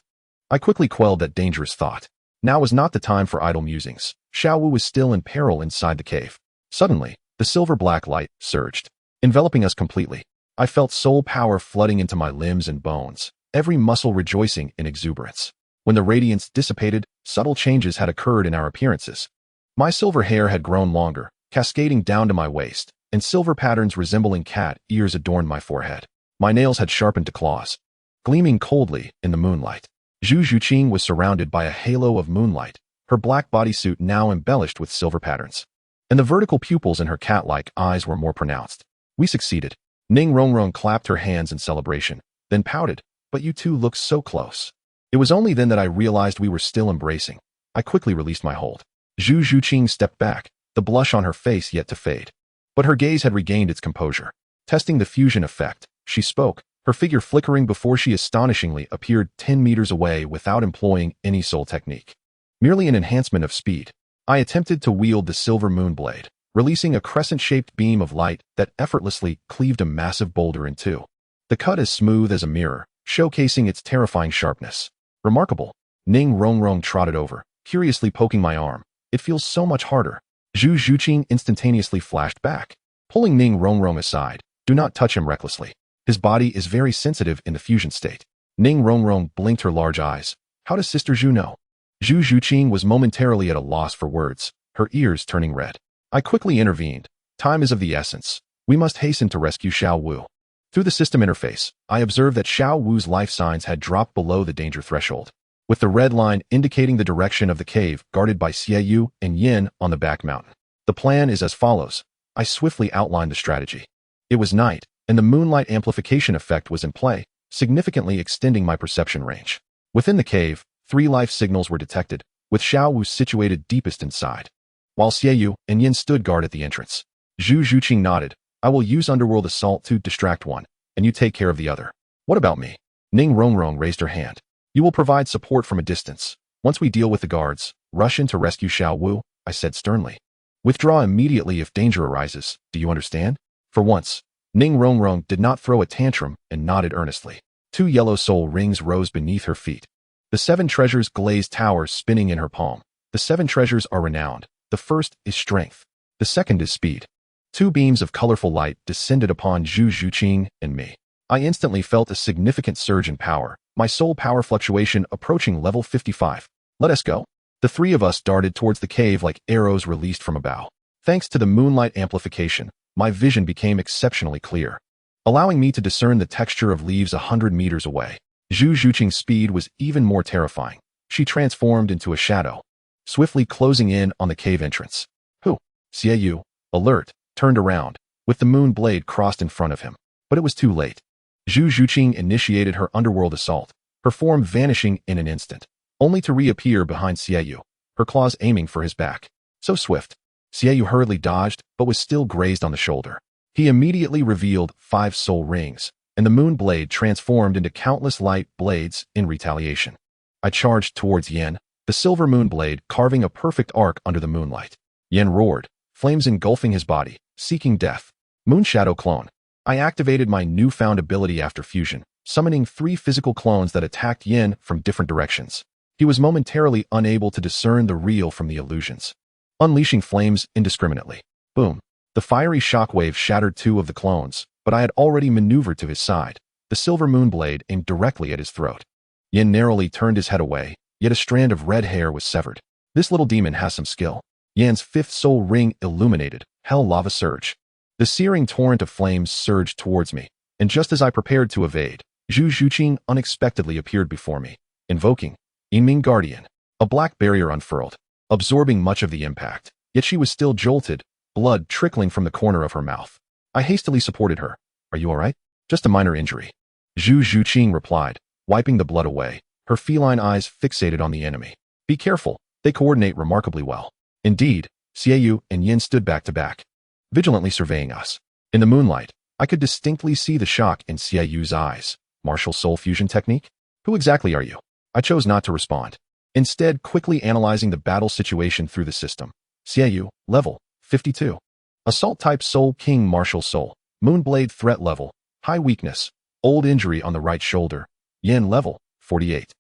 I quickly quelled that dangerous thought. Now was not the time for idle musings. Xiao Wu was still in peril inside the cave. Suddenly, the silver-black light surged, enveloping us completely. I felt soul power flooding into my limbs and bones, every muscle rejoicing in exuberance. When the radiance dissipated, subtle changes had occurred in our appearances. My silver hair had grown longer, cascading down to my waist, and silver patterns resembling cat ears adorned my forehead. My nails had sharpened to claws, gleaming coldly in the moonlight. Zhu Zhuqing was surrounded by a halo of moonlight, her black bodysuit now embellished with silver patterns. And the vertical pupils in her cat-like eyes were more pronounced. We succeeded. Ning Rongrong clapped her hands in celebration, then pouted, but you two look so close. It was only then that I realized we were still embracing. I quickly released my hold. Zhu Zhuqing stepped back, the blush on her face yet to fade. But her gaze had regained its composure. Testing the fusion effect, she spoke, her figure flickering before she astonishingly appeared 10 meters away without employing any soul technique. Merely an enhancement of speed. I attempted to wield the silver moon blade, releasing a crescent-shaped beam of light that effortlessly cleaved a massive boulder in 2. The cut as smooth as a mirror, showcasing its terrifying sharpness. Remarkable. Ning Rongrong trotted over, curiously poking my arm. It feels so much harder. Zhu Zhuqing instantaneously flashed back, pulling Ning Rongrong aside. Do not touch him recklessly. His body is very sensitive in the fusion state. Ning Rongrong blinked her large eyes. How does Sister Zhu know? Zhu Zhuqing was momentarily at a loss for words, her ears turning red. I quickly intervened. Time is of the essence. We must hasten to rescue Xiao Wu. Through the system interface, I observed that Xiao Wu's life signs had dropped below the danger threshold, with the red line indicating the direction of the cave guarded by Xie and Yin on the back mountain. The plan is as follows. I swiftly outlined the strategy. It was night, and the moonlight amplification effect was in play, significantly extending my perception range. Within the cave, 3 life signals were detected, with Xiao Wu situated deepest inside, while Xie and Yin stood guard at the entrance. Zhu Zhuqing nodded. I will use Underworld Assault to distract one, and you take care of the other. What about me? Ning Rongrong raised her hand. You will provide support from a distance. Once we deal with the guards, rush in to rescue Xiao Wu, I said sternly. Withdraw immediately if danger arises, do you understand? For once, Ning Rongrong did not throw a tantrum and nodded earnestly. 2 yellow soul rings rose beneath her feet. The 7 treasures glazed towers spinning in her palm. The 7 treasures are renowned. The first is strength. The second is speed. 2 beams of colorful light descended upon Zhu Zhuqing and me. I instantly felt a significant surge in power, my soul power fluctuation approaching level 55. Let us go. The 3 of us darted towards the cave like arrows released from a bow. Thanks to the moonlight amplification, my vision became exceptionally clear, allowing me to discern the texture of leaves 100 meters away. Zhu Zhuqing's speed was even more terrifying. She transformed into a shadow, swiftly closing in on the cave entrance. Who? Xie, alert, turned around, with the moon blade crossed in front of him. But it was too late. Zhu Zhuqing initiated her underworld assault, her form vanishing in an instant, only to reappear behind Xie, her claws aiming for his back. So swift. Xie hurriedly dodged, but was still grazed on the shoulder. He immediately revealed 5 soul rings, and the moon blade transformed into countless light blades in retaliation. I charged towards Yin, the silver moon blade carving a perfect arc under the moonlight. Yin roared, flames engulfing his body, seeking death. Moonshadow clone. I activated my newfound ability after fusion, summoning 3 physical clones that attacked Yin from different directions. He was momentarily unable to discern the real from the illusions, unleashing flames indiscriminately. Boom. The fiery shockwave shattered 2 of the clones, but I had already maneuvered to his side. The silver moon blade aimed directly at his throat. Yin narrowly turned his head away, yet a strand of red hair was severed. This little demon has some skill. Yan's 5th soul ring illuminated, hell lava surge. The searing torrent of flames surged towards me, and just as I prepared to evade, Zhu Zhuqing unexpectedly appeared before me, invoking Yinming Guardian. A black barrier unfurled, absorbing much of the impact, yet she was still jolted, blood trickling from the corner of her mouth. I hastily supported her. Are you all right? Just a minor injury. Zhu Zhuqing replied, wiping the blood away, her feline eyes fixated on the enemy. Be careful, they coordinate remarkably well. Indeed, Xie and Yin stood back to back, vigilantly surveying us. In the moonlight, I could distinctly see the shock in Xieyu's eyes. Martial soul fusion technique? Who exactly are you? I chose not to respond, instead quickly analyzing the battle situation through the system. Xie, level 52. Assault type Soul King Martial Soul. Moonblade threat level, high weakness, old injury on the right shoulder. Yin level 48.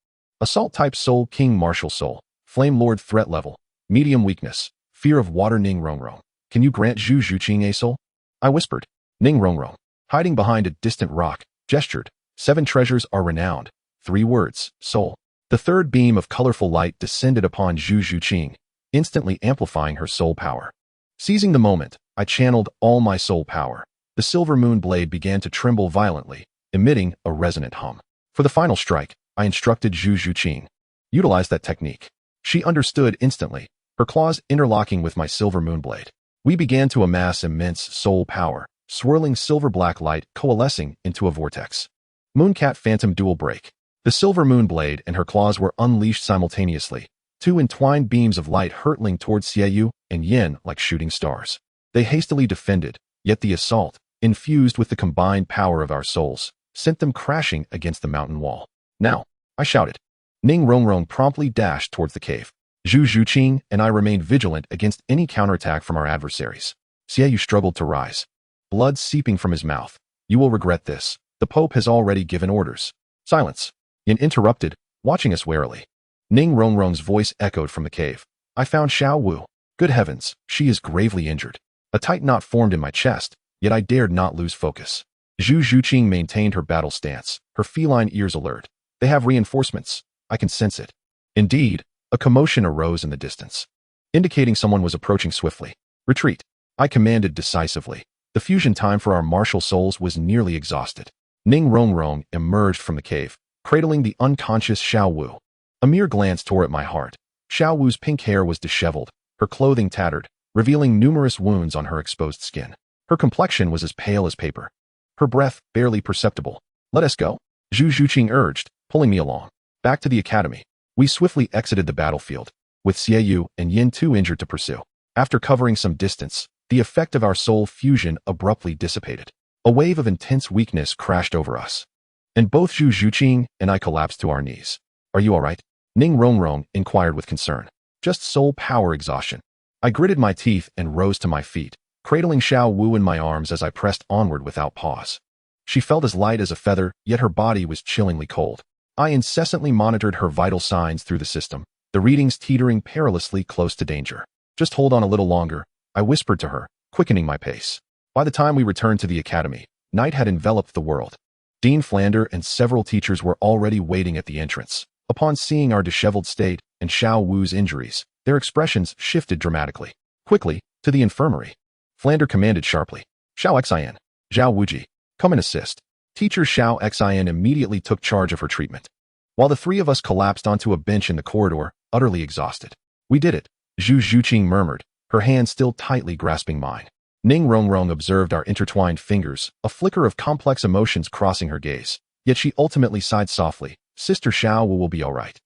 Assault type Soul King Martial Soul. Flame Lord threat level, medium weakness, fear of water. Ning Rongrong. Can you grant Zhu Zhuqing a soul? I whispered. Ning Rongrong, hiding behind a distant rock, gestured. 7 treasures are renowned. 3 words, soul. The 3rd beam of colorful light descended upon Zhu Zhuqing, instantly amplifying her soul power. Seizing the moment, I channeled all my soul power. The silver moon blade began to tremble violently, emitting a resonant hum. For the final strike, I instructed Zhu Zhuqing. Utilize that technique. She understood instantly, her claws interlocking with my silver moon blade. We began to amass immense soul power, swirling silver-black light coalescing into a vortex. Mooncat Phantom Dual Break. The silver moon blade and her claws were unleashed simultaneously, 2 entwined beams of light hurtling towards Xie and Yin like shooting stars. They hastily defended, yet the assault, infused with the combined power of our souls, sent them crashing against the mountain wall. Now, I shouted. Ning Rongrong promptly dashed towards the cave. Zhu Zhuqing and I remained vigilant against any counterattack from our adversaries. Xie struggled to rise, blood seeping from his mouth. You will regret this. The Pope has already given orders. Silence. Yin interrupted, watching us warily. Ning Rongrong's voice echoed from the cave. I found Xiao Wu. Good heavens, she is gravely injured. A tight knot formed in my chest, yet I dared not lose focus. Zhu Zhuqing maintained her battle stance, her feline ears alert. They have reinforcements. I can sense it. Indeed, a commotion arose in the distance, indicating someone was approaching swiftly. Retreat. I commanded decisively. The fusion time for our martial souls was nearly exhausted. Ning Rongrong emerged from the cave, cradling the unconscious Xiao Wu. A mere glance tore at my heart. Xiao Wu's pink hair was disheveled, her clothing tattered, revealing numerous wounds on her exposed skin. Her complexion was as pale as paper. Her breath barely perceptible. Let us go, Zhu Zhuqing urged, pulling me along. Back to the academy. We swiftly exited the battlefield, with Xie and Yin too injured to pursue. After covering some distance, the effect of our soul fusion abruptly dissipated. A wave of intense weakness crashed over us, and both Zhu Zhuqing and I collapsed to our knees. Are you all right? Ning Rongrong inquired with concern. Just soul power exhaustion. I gritted my teeth and rose to my feet, cradling Xiao Wu in my arms as I pressed onward without pause. She felt as light as a feather, yet her body was chillingly cold. I incessantly monitored her vital signs through the system, the readings teetering perilously close to danger. Just hold on a little longer, I whispered to her, quickening my pace. By the time we returned to the academy, night had enveloped the world. Dean Flander and several teachers were already waiting at the entrance. Upon seeing our disheveled state and Xiao Wu's injuries, their expressions shifted dramatically. Quickly, to the infirmary. Flander commanded sharply. Xiao Xian, Zhao Wuji, come and assist. Teacher Xiao Xian immediately took charge of her treatment, while the three of us collapsed onto a bench in the corridor, utterly exhausted. We did it, Zhu Zhuqing murmured, her hand still tightly grasping mine. Ning Rongrong observed our intertwined fingers, a flicker of complex emotions crossing her gaze, yet she ultimately sighed softly. Sister Xiao will be all right.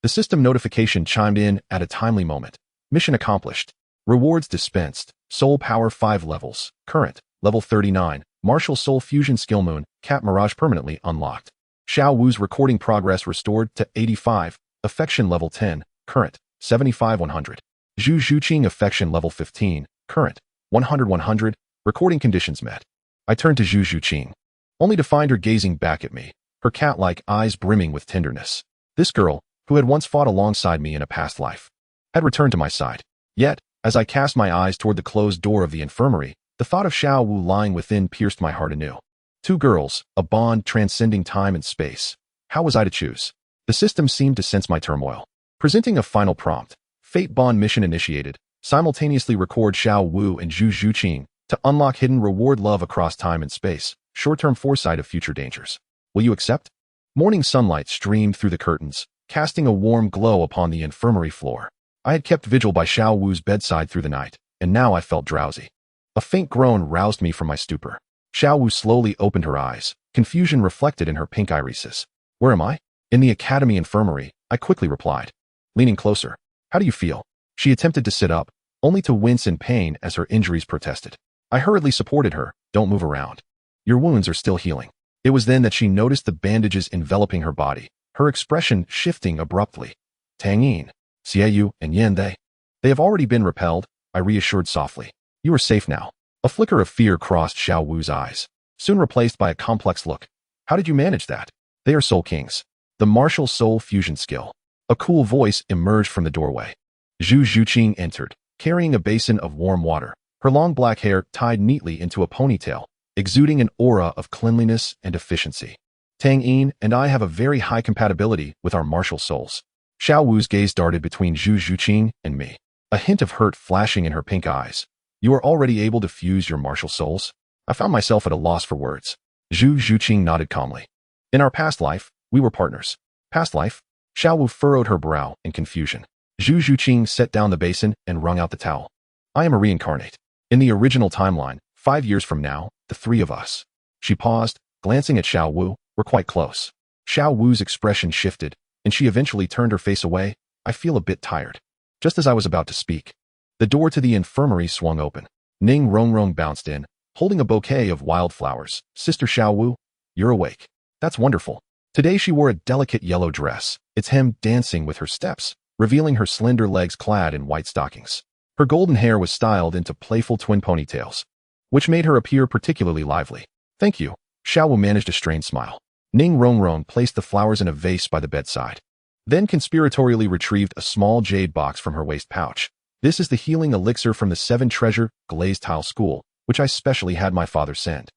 The system notification chimed in at a timely moment. Mission accomplished. Rewards dispensed. Soul power 5 levels. Current, level 39. Martial Soul Fusion Skill Moon, Cat Mirage permanently unlocked. Xiao Wu's recording progress restored to 85. Affection level 10. Current, 75-100. Zhu Zhuqing affection level 15. Current, 100-100. Recording conditions met. I turned to Zhu Zhuqing, only to find her gazing back at me, her cat-like eyes brimming with tenderness. This girl, who had once fought alongside me in a past life, had returned to my side. Yet, as I cast my eyes toward the closed door of the infirmary, the thought of Xiao Wu lying within pierced my heart anew. Two girls, a bond transcending time and space. How was I to choose? The system seemed to sense my turmoil. Presenting a final prompt, Fate Bond mission initiated. Simultaneously record Xiao Wu and Zhu Zhuqing to unlock hidden reward love across time and space. Short-term foresight of future dangers. Will you accept? Morning sunlight streamed through the curtains, casting a warm glow upon the infirmary floor. I had kept vigil by Xiao Wu's bedside through the night, and now I felt drowsy. A faint groan roused me from my stupor. Xiao Wu slowly opened her eyes, confusion reflected in her pink irises. Where am I? In the academy infirmary, I quickly replied. Leaning closer. How do you feel? She attempted to sit up, only to wince in pain as her injuries protested. I hurriedly supported her. Don't move around. Your wounds are still healing. It was then that she noticed the bandages enveloping her body, her expression shifting abruptly. Tang Yin, Xie and Yin they have already been repelled, I reassured softly. You are safe now. A flicker of fear crossed Xiao Wu's eyes, soon replaced by a complex look. How did you manage that? They are Soul Kings. The martial soul fusion skill. A cool voice emerged from the doorway. Zhu Zhuqing entered, carrying a basin of warm water, her long black hair tied neatly into a ponytail, exuding an aura of cleanliness and efficiency. Tang Yin and I have a very high compatibility with our martial souls. Xiao Wu's gaze darted between Zhu Zhuqing and me, a hint of hurt flashing in her pink eyes. You are already able to fuse your martial souls? I found myself at a loss for words. Zhu Zhuqing nodded calmly. In our past life, we were partners. Past life? Xiao Wu furrowed her brow in confusion. Zhu Zhuqing set down the basin and wrung out the towel. I am a reincarnate. In the original timeline, 5 years from now, the three of us. She paused, glancing at Xiao Wu. We're quite close. Xiao Wu's expression shifted, and she eventually turned her face away. I feel a bit tired. Just as I was about to speak, the door to the infirmary swung open. Ning Rongrong bounced in, holding a bouquet of wildflowers. Sister Xiao Wu, you're awake. That's wonderful. Today she wore a delicate yellow dress, its hem dancing with her steps, revealing her slender legs clad in white stockings. Her golden hair was styled into playful twin ponytails, which made her appear particularly lively. Thank you. Xiao Wu managed a strained smile. Ning Rongrong placed the flowers in a vase by the bedside, then conspiratorially retrieved a small jade box from her waist pouch. This is the healing elixir from the 7 Treasure Glazed Tile School, which I specially had my father send.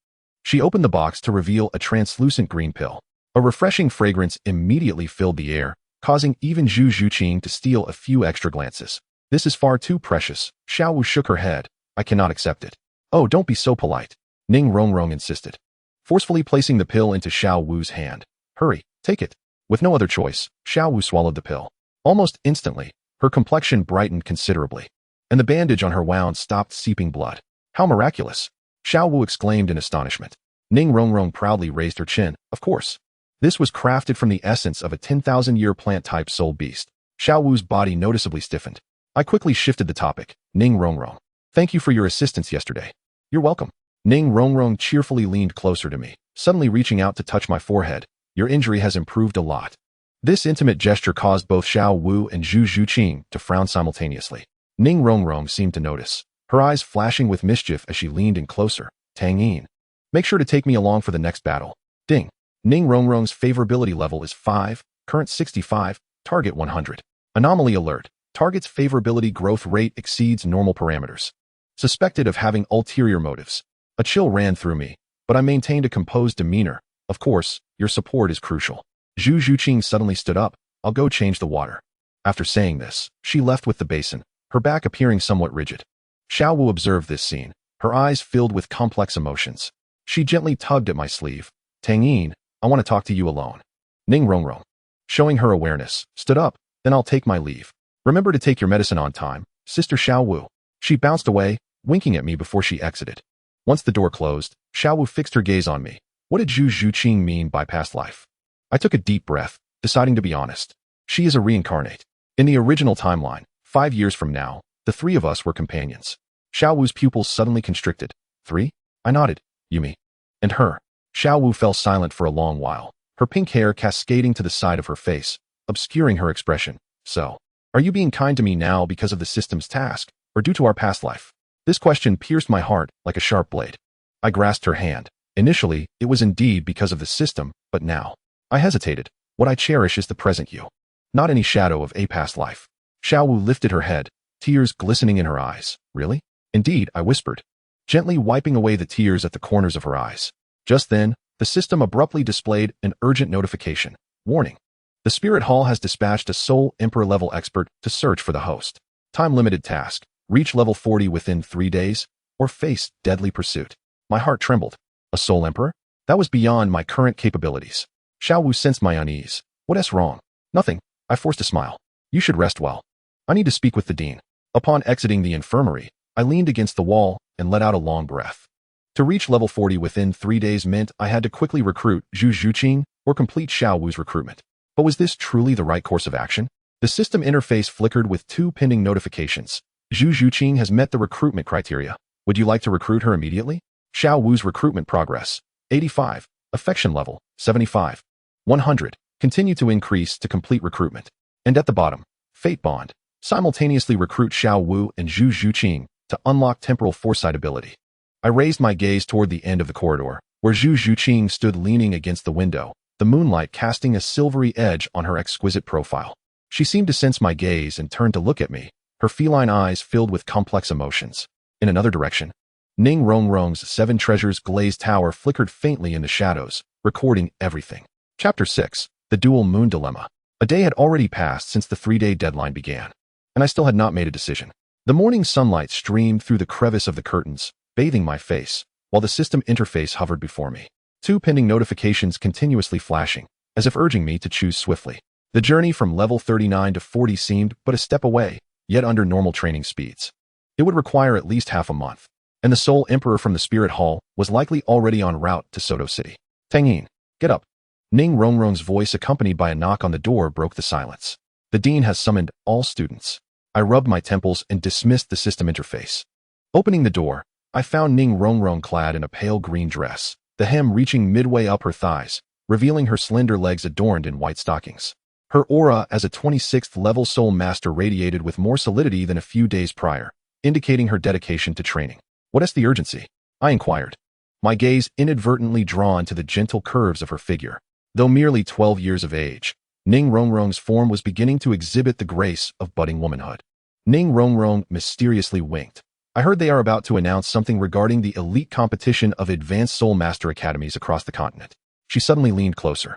She opened the box to reveal a translucent green pill. A refreshing fragrance immediately filled the air, causing even Zhu Zhuqing to steal a few extra glances. This is far too precious. Xiao Wu shook her head. I cannot accept it. Oh, don't be so polite. Ning Rongrong insisted, forcefully placing the pill into Xiao Wu's hand. Hurry, take it. With no other choice, Xiao Wu swallowed the pill. Almost instantly, her complexion brightened considerably, and the bandage on her wound stopped seeping blood. How miraculous! Xiao Wu exclaimed in astonishment. Ning Rongrong proudly raised her chin. Of course. This was crafted from the essence of a 10,000-year plant-type soul beast. Xiao Wu's body noticeably stiffened. I quickly shifted the topic. Ning Rongrong, thank you for your assistance yesterday. You're welcome. Ning Rongrong cheerfully leaned closer to me, suddenly reaching out to touch my forehead. Your injury has improved a lot. This intimate gesture caused both Xiao Wu and Zhu Zhuqing to frown simultaneously. Ning Rongrong seemed to notice, her eyes flashing with mischief as she leaned in closer. Tang Yin, make sure to take me along for the next battle. Ding. Ning Rongrong's favorability level is 5, current 65, target 100. Anomaly alert. Target's favorability growth rate exceeds normal parameters. Suspected of having ulterior motives. A chill ran through me, but I maintained a composed demeanor. Of course, your support is crucial. Zhu Zhuqing suddenly stood up. I'll go change the water. After saying this, she left with the basin, her back appearing somewhat rigid. Xiao Wu observed this scene, her eyes filled with complex emotions. She gently tugged at my sleeve. Tang Yin, I want to talk to you alone. Ning Rongrong, showing her awareness, stood up. Then I'll take my leave. Remember to take your medicine on time, Sister Xiao Wu. She bounced away, winking at me before she exited. Once the door closed, Xiao Wu fixed her gaze on me. What did Zhu Zhuqing mean by past life? I took a deep breath, deciding to be honest. She is a reincarnate. In the original timeline, 5 years from now, the three of us were companions. Xiao Wu's pupils suddenly constricted. 3? I nodded. Yumi. And her. Xiao Wu fell silent for a long while, her pink hair cascading to the side of her face, obscuring her expression. So, are you being kind to me now because of the system's task, or due to our past life? This question pierced my heart like a sharp blade. I grasped her hand. Initially, it was indeed because of the system, but now, I hesitated. What I cherish is the present you, not any shadow of a past life. Xiao Wu lifted her head, tears glistening in her eyes. Really? Indeed, I whispered, gently wiping away the tears at the corners of her eyes. Just then, the system abruptly displayed an urgent notification. Warning. The Spirit Hall has dispatched a Soul Emperor-level expert to search for the host. Time-limited task. Reach level 40 within 3 days, or face deadly pursuit. My heart trembled. A Soul Emperor? That was beyond my current capabilities. Xiao Wu sensed my unease. What's wrong? Nothing. I forced a smile. You should rest well. I need to speak with the dean. Upon exiting the infirmary, I leaned against the wall and let out a long breath. To reach level 40 within 3 days meant I had to quickly recruit Zhu Zhuqing or complete Xiao Wu's recruitment. But was this truly the right course of action? The system interface flickered with 2 pending notifications. Zhu Zhuqing has met the recruitment criteria. Would you like to recruit her immediately? Xiao Wu's recruitment progress. 85. Affection level. 75. 100. Continue to increase to complete recruitment. And at the bottom, Fate Bond. Simultaneously recruit Xiao Wu and Zhu Zhuqing to unlock temporal foresight ability. I raised my gaze toward the end of the corridor, where Zhu Zhuqing stood leaning against the window, the moonlight casting a silvery edge on her exquisite profile. She seemed to sense my gaze and turned to look at me, her feline eyes filled with complex emotions. In another direction, Ning Rongrong's 7 Treasures glazed tower flickered faintly in the shadows, recording everything. Chapter 6. The Dual Moon Dilemma. A day had already passed since the 3-day deadline began, and I still had not made a decision. The morning sunlight streamed through the crevice of the curtains, bathing my face, while the system interface hovered before me. 2 pending notifications continuously flashing, as if urging me to choose swiftly. The journey from level 39 to 40 seemed but a step away, yet under normal training speeds. It would require at least half a month, and the Soul Emperor from the Spirit Hall was likely already en route to Soto City. Tang Yin, get up. Ning Rongrong's voice, accompanied by a knock on the door, broke the silence. The dean has summoned all students. I rubbed my temples and dismissed the system interface. Opening the door, I found Ning Rongrong clad in a pale green dress, the hem reaching midway up her thighs, revealing her slender legs adorned in white stockings. Her aura as a 26th level soul master radiated with more solidity than a few days prior, indicating her dedication to training. What is the urgency? I inquired, my gaze inadvertently drawn to the gentle curves of her figure. Though merely 12 years of age, Ning Rongrong's form was beginning to exhibit the grace of budding womanhood. Ning Rongrong mysteriously winked. I heard they are about to announce something regarding the elite competition of advanced soul master academies across the continent. She suddenly leaned closer.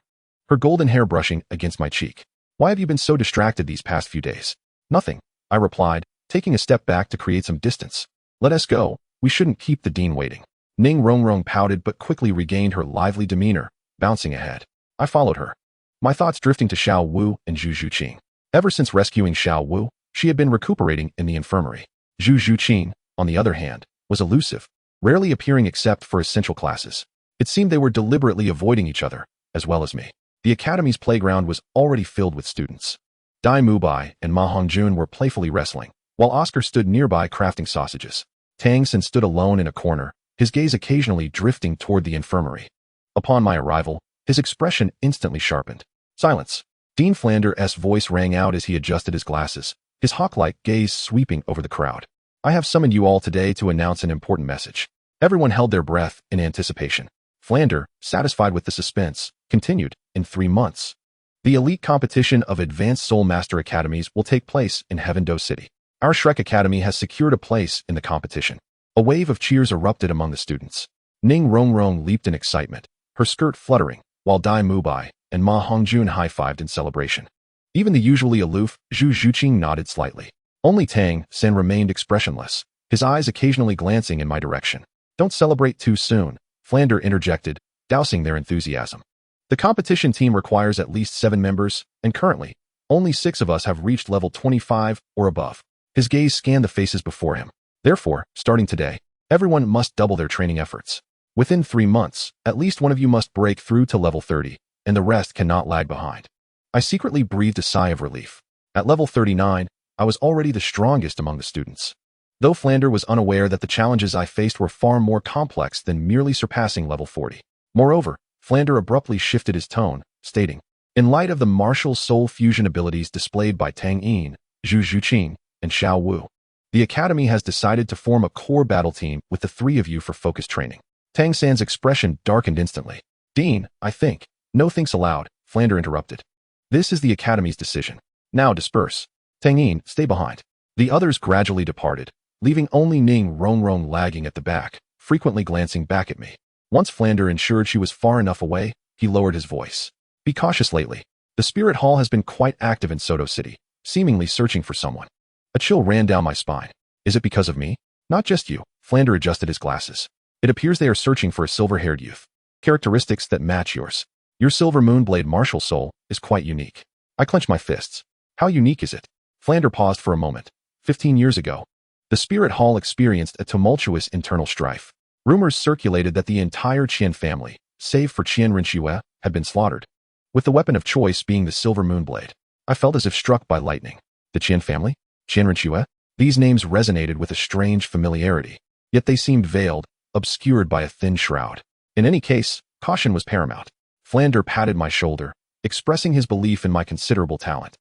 her golden hair brushing against my cheek. Why have you been so distracted these past few days? Nothing, I replied, taking a step back to create some distance. Let us go. We shouldn't keep the dean waiting. Ning Rongrong pouted but quickly regained her lively demeanor, bouncing ahead. I followed her, my thoughts drifting to Xiao Wu and Zhu Zhuqing. Ever since rescuing Xiao Wu, she had been recuperating in the infirmary. Zhu Zhuqing, on the other hand, was elusive, rarely appearing except for essential classes. It seemed they were deliberately avoiding each other, as well as me. The academy's playground was already filled with students. Dai Mubai and Ma Hongjun were playfully wrestling, while Oscar stood nearby crafting sausages. Tang Yin stood alone in a corner, his gaze occasionally drifting toward the infirmary. Upon my arrival, his expression instantly sharpened. Silence. Dean Flander's voice rang out as he adjusted his glasses, his hawk-like gaze sweeping over the crowd. I have summoned you all today to announce an important message. Everyone held their breath in anticipation. Flander, satisfied with the suspense, continued, in 3 months. The elite competition of Advanced Soul Master Academies will take place in Heavendo City. Our Shrek Academy has secured a place in the competition. A wave of cheers erupted among the students. Ning Rongrong leaped in excitement, her skirt fluttering, while Dai Mubai and Ma Hongjun high-fived in celebration. Even the usually aloof Zhu Zhuqing nodded slightly. Only Tang Yin remained expressionless, his eyes occasionally glancing in my direction. Don't celebrate too soon, Flander interjected, dousing their enthusiasm. The competition team requires at least 7 members, and currently, only 6 of us have reached level 25 or above. His gaze scanned the faces before him. Therefore, starting today, everyone must double their training efforts. Within 3 months, at least one of you must break through to level 30, and the rest cannot lag behind. I secretly breathed a sigh of relief. At level 39, I was already the strongest among the students. Though Flander was unaware that the challenges I faced were far more complex than merely surpassing level 40. Moreover, Flander abruptly shifted his tone, stating, in light of the martial soul fusion abilities displayed by Tang Yin, Zhu Zhuqing, and Xiao Wu, the Academy has decided to form a core battle team with the 3 of you for focused training. Tang San's expression darkened instantly. Dean, I think. No thinks aloud, Flander interrupted. This is the Academy's decision. Now disperse. Tang Yin, stay behind. The others gradually departed, leaving only Ning Rongrong lagging at the back, frequently glancing back at me. Once Flander ensured she was far enough away, he lowered his voice. Be cautious lately. The Spirit Hall has been quite active in Soto City, seemingly searching for someone. A chill ran down my spine. Is it because of me? Not just you. Flander adjusted his glasses. It appears they are searching for a silver-haired youth. Characteristics that match yours. Your Silver Moonblade martial soul is quite unique. I clench my fists. How unique is it? Flander paused for a moment. 15 years ago, the Spirit Hall experienced a tumultuous internal strife. Rumors circulated that the entire Qian family, save for Qian Rinxue, had been slaughtered. With the weapon of choice being the Silver Moonblade, I felt as if struck by lightning. The Qian family? Qian Rinxue? These names resonated with a strange familiarity, yet they seemed veiled, obscured by a thin shroud. In any case, caution was paramount. Flander patted my shoulder, expressing his belief in my considerable talent.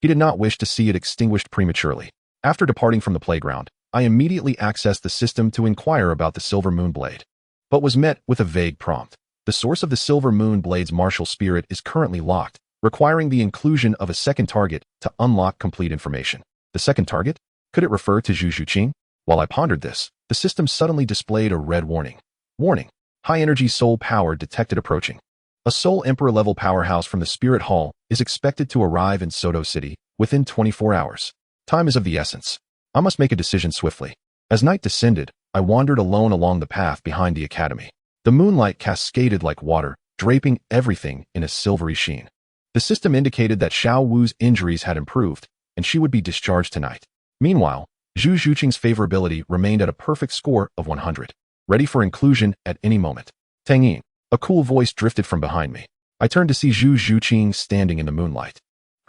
He did not wish to see it extinguished prematurely. After departing from the playground, I immediately accessed the system to inquire about the Silver Moonblade, but was met with a vague prompt. The source of the Silver Moonblade's martial spirit is currently locked, requiring the inclusion of a second target to unlock complete information. The second target? Could it refer to Zhu Zhuqing? While I pondered this, the system suddenly displayed a red warning. Warning. High-energy soul power detected approaching. A Soul Emperor-level powerhouse from the Spirit Hall is expected to arrive in Soto City within 24 hours. Time is of the essence. I must make a decision swiftly. As night descended, I wandered alone along the path behind the academy. The moonlight cascaded like water, draping everything in a silvery sheen. The system indicated that Xiao Wu's injuries had improved, and she would be discharged tonight. Meanwhile, Zhu Zhuqing's favorability remained at a perfect score of 100, ready for inclusion at any moment. Tang Yin. A cool voice drifted from behind me. I turned to see Zhu Zhuqing standing in the moonlight,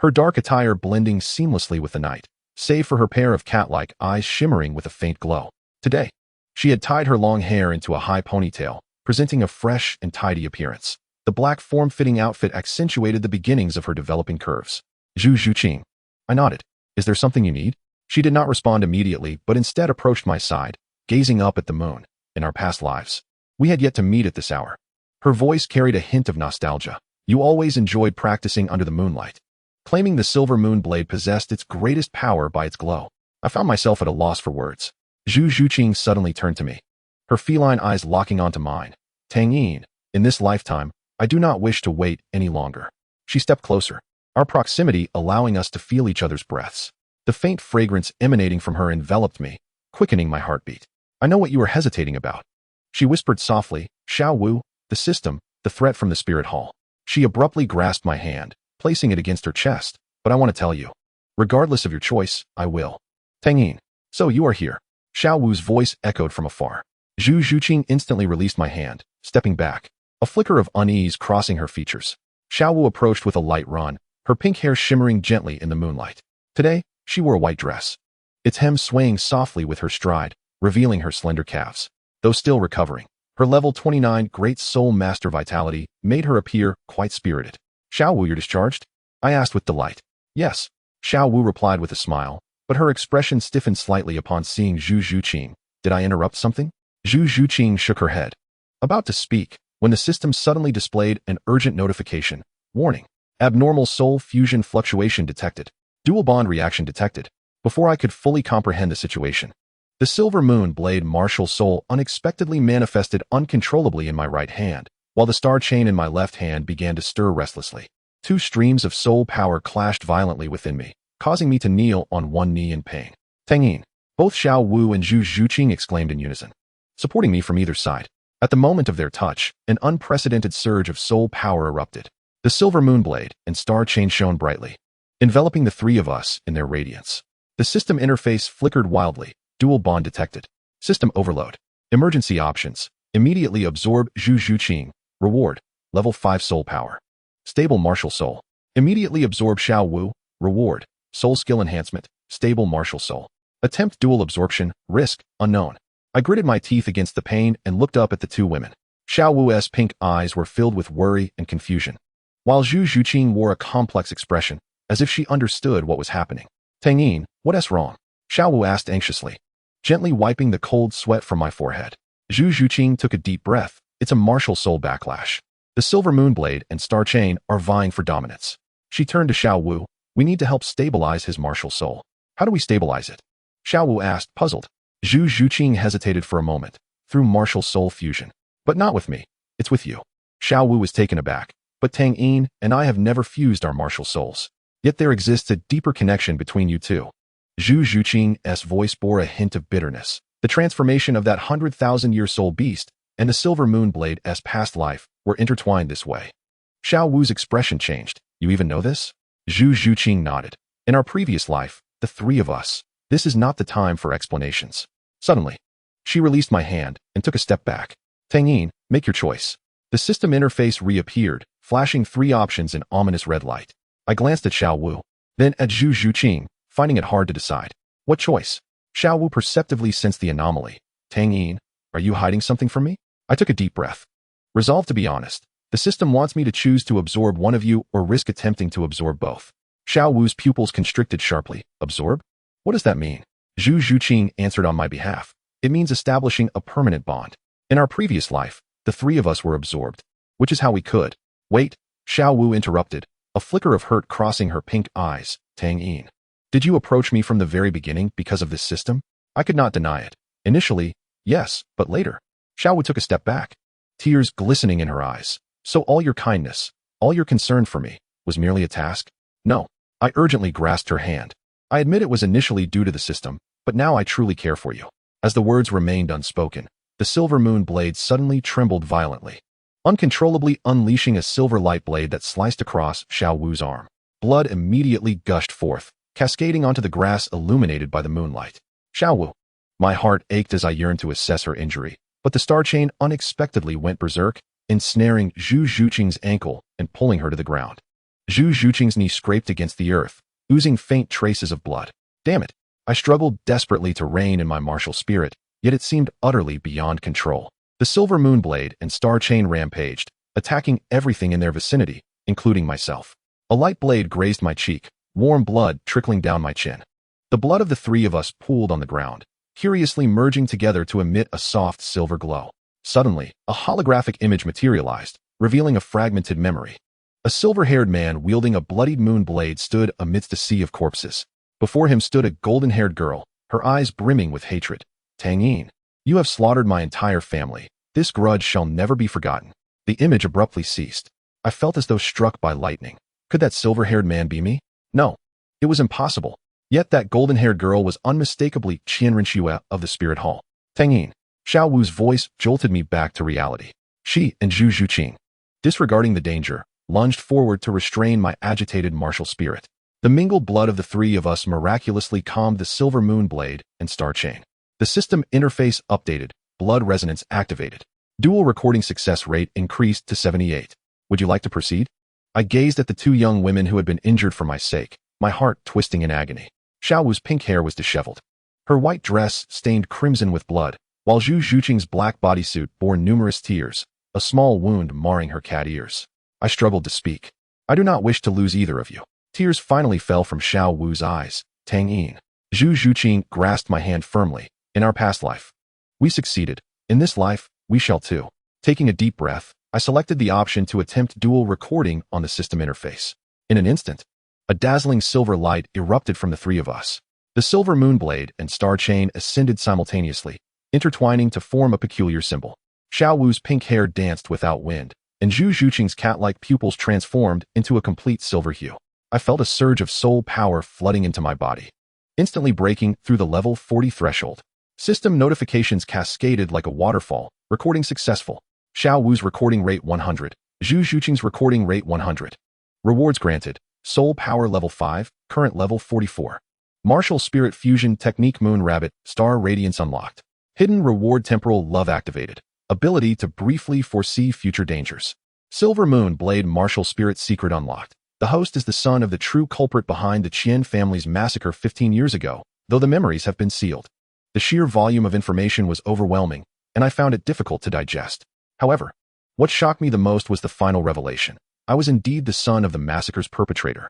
her dark attire blending seamlessly with the night, save for her pair of cat-like eyes shimmering with a faint glow. Today, she had tied her long hair into a high ponytail, presenting a fresh and tidy appearance. The black form-fitting outfit accentuated the beginnings of her developing curves. Zhu Zhuqing. I nodded. Is there something you need? She did not respond immediately, but instead approached my side, gazing up at the moon. In our past lives, we had yet to meet at this hour. Her voice carried a hint of nostalgia. You always enjoyed practicing under the moonlight. Claiming the Silver Moonblade possessed its greatest power by its glow. I found myself at a loss for words. Zhu Zhuqing suddenly turned to me, her feline eyes locking onto mine. Tang Yin, in this lifetime, I do not wish to wait any longer. She stepped closer, our proximity allowing us to feel each other's breaths. The faint fragrance emanating from her enveloped me, quickening my heartbeat. I know what you are hesitating about. She whispered softly, Xiao Wu, the system, the threat from the spirit hall. She abruptly grasped my hand, placing it against her chest. But I want to tell you. Regardless of your choice, I will. Tang Yin. So you are here. Xiao Wu's voice echoed from afar. Zhu Zhuqing instantly released my hand, stepping back, a flicker of unease crossing her features. Xiao Wu approached with a light run, her pink hair shimmering gently in the moonlight. Today, she wore a white dress, its hem swaying softly with her stride, revealing her slender calves. Though still recovering, her level 29 Great Soul Master vitality made her appear quite spirited. Xiao Wu, you're discharged? I asked with delight. Yes, Xiao Wu replied with a smile, but her expression stiffened slightly upon seeing Zhu Zhuqing. Did I interrupt something? Zhu Zhuqing shook her head, about to speak, when the system suddenly displayed an urgent notification. Warning. Abnormal soul fusion fluctuation detected. Dual bond reaction detected. Before I could fully comprehend the situation, the silver moon blade martial soul unexpectedly manifested uncontrollably in my right hand, while the star chain in my left hand began to stir restlessly. Two streams of soul power clashed violently within me, causing me to kneel on one knee in pain. Tang Yin. Both Xiao Wu and Zhu Zhuqing exclaimed in unison, supporting me from either side. At the moment of their touch, an unprecedented surge of soul power erupted. The silver moonblade and star chain shone brightly, enveloping the three of us in their radiance. The system interface flickered wildly. Dual bond detected. System overload. Emergency options. Immediately absorb Zhu Zhuqing. Reward. Level 5 soul power. Stable martial soul. Immediately absorb Xiao Wu. Reward. Soul skill enhancement. Stable martial soul. Attempt dual absorption. Risk. Unknown. I gritted my teeth against the pain and looked up at the two women. Xiao Wu's pink eyes were filled with worry and confusion, while Zhu Zhuqing wore a complex expression, as if she understood what was happening. Tang Yin, what's wrong? Xiao Wu asked anxiously, gently wiping the cold sweat from my forehead. Zhu Zhuqing took a deep breath. It's a martial soul backlash. The silver moonblade and star chain are vying for dominance. She turned to Xiao Wu. We need to help stabilize his martial soul. How do we stabilize it? Xiao Wu asked, puzzled. Zhu Zhuqing hesitated for a moment. Through martial soul fusion. But not with me. It's with you. Xiao Wu was taken aback. But Tang Yin and I have never fused our martial souls. Yet there exists a deeper connection between you two. Zhu Zhuqing's voice bore a hint of bitterness. The transformation of that 100,000-year soul beast and the silver moonblade's past life were intertwined this way. Xiao Wu's expression changed. You even know this? Zhu Zhuqing nodded. In our previous life, the three of us, this is not the time for explanations. Suddenly, she released my hand and took a step back. Tang Yin, make your choice. The system interface reappeared, flashing three options in ominous red light. I glanced at Xiao Wu, then at Zhu Zhuqing, finding it hard to decide. What choice? Xiao Wu perceptively sensed the anomaly. Tang Yin, are you hiding something from me? I took a deep breath. Resolved to be honest, the system wants me to choose to absorb one of you or risk attempting to absorb both. Xiao Wu's pupils constricted sharply. Absorb? What does that mean? Zhu Zhuqing answered on my behalf. It means establishing a permanent bond. In our previous life, the three of us were absorbed, which is how we could. Wait, Xiao Wu interrupted, a flicker of hurt crossing her pink eyes. Tang Yin, did you approach me from the very beginning because of this system? I could not deny it. Initially, yes, but later. Xiao Wu took a step back, tears glistening in her eyes. So all your kindness, all your concern for me, was merely a task? No. I urgently grasped her hand. I admit it was initially due to the system, but now I truly care for you. As the words remained unspoken, the silver moon blade suddenly trembled violently, uncontrollably unleashing a silver light blade that sliced across Xiao Wu's arm. Blood immediately gushed forth, cascading onto the grass illuminated by the moonlight. Xiao Wu. My heart ached as I yearned to assess her injury, but the star chain unexpectedly went berserk, ensnaring Zhu Zhuqing's ankle and pulling her to the ground. Zhu Zhuqing's knee scraped against the earth, oozing faint traces of blood. Damn it! I struggled desperately to rein in my martial spirit, yet it seemed utterly beyond control. The silver moonblade and star chain rampaged, attacking everything in their vicinity, including myself. A light blade grazed my cheek, warm blood trickling down my chin. The blood of the three of us pooled on the ground, curiously merging together to emit a soft silver glow. Suddenly, a holographic image materialized, revealing a fragmented memory. A silver-haired man wielding a bloodied moon blade stood amidst a sea of corpses. Before him stood a golden-haired girl, her eyes brimming with hatred. Tang Yin, you have slaughtered my entire family. This grudge shall never be forgotten. The image abruptly ceased. I felt as though struck by lightning. Could that silver-haired man be me? No. It was impossible. Yet that golden-haired girl was unmistakably Qianren Xue of the Spirit Hall. Tang Yin. Xiao Wu's voice jolted me back to reality. She and Zhu Zhuqing, disregarding the danger, lunged forward to restrain my agitated martial spirit. The mingled blood of the three of us miraculously calmed the silver moon blade and star chain. The system interface updated, blood resonance activated. Dual recording success rate increased to 78. Would you like to proceed? I gazed at the two young women who had been injured for my sake, my heart twisting in agony. Xiao Wu's pink hair was disheveled. Her white dress stained crimson with blood, while Zhu Zhuqing's black bodysuit bore numerous tears, a small wound marring her cat ears. I struggled to speak. I do not wish to lose either of you. Tears finally fell from Xiao Wu's eyes. Tang Yin. Zhu Zhuqing grasped my hand firmly. In our past life, we succeeded. In this life, we shall too. Taking a deep breath, I selected the option to attempt dual recording on the system interface. In an instant, a dazzling silver light erupted from the three of us. The silver moon blade and star chain ascended simultaneously, intertwining to form a peculiar symbol. Xiao Wu's pink hair danced without wind, and Zhu Zhuqing's cat-like pupils transformed into a complete silver hue. I felt a surge of soul power flooding into my body, instantly breaking through the level 40 threshold. System notifications cascaded like a waterfall. Recording successful. Xiao Wu's recording rate 100. Zhu Zhuqing's recording rate 100. Rewards granted. Soul power level 5, current level 44. Martial spirit fusion technique moon rabbit, star radiance unlocked. Hidden reward temporal love activated. Ability to briefly foresee future dangers. Silver moon blade martial spirit secret unlocked. The host is the son of the true culprit behind the Qian family's massacre 15 years ago, though the memories have been sealed. The sheer volume of information was overwhelming, and I found it difficult to digest. However, what shocked me the most was the final revelation. I was indeed the son of the massacre's perpetrator.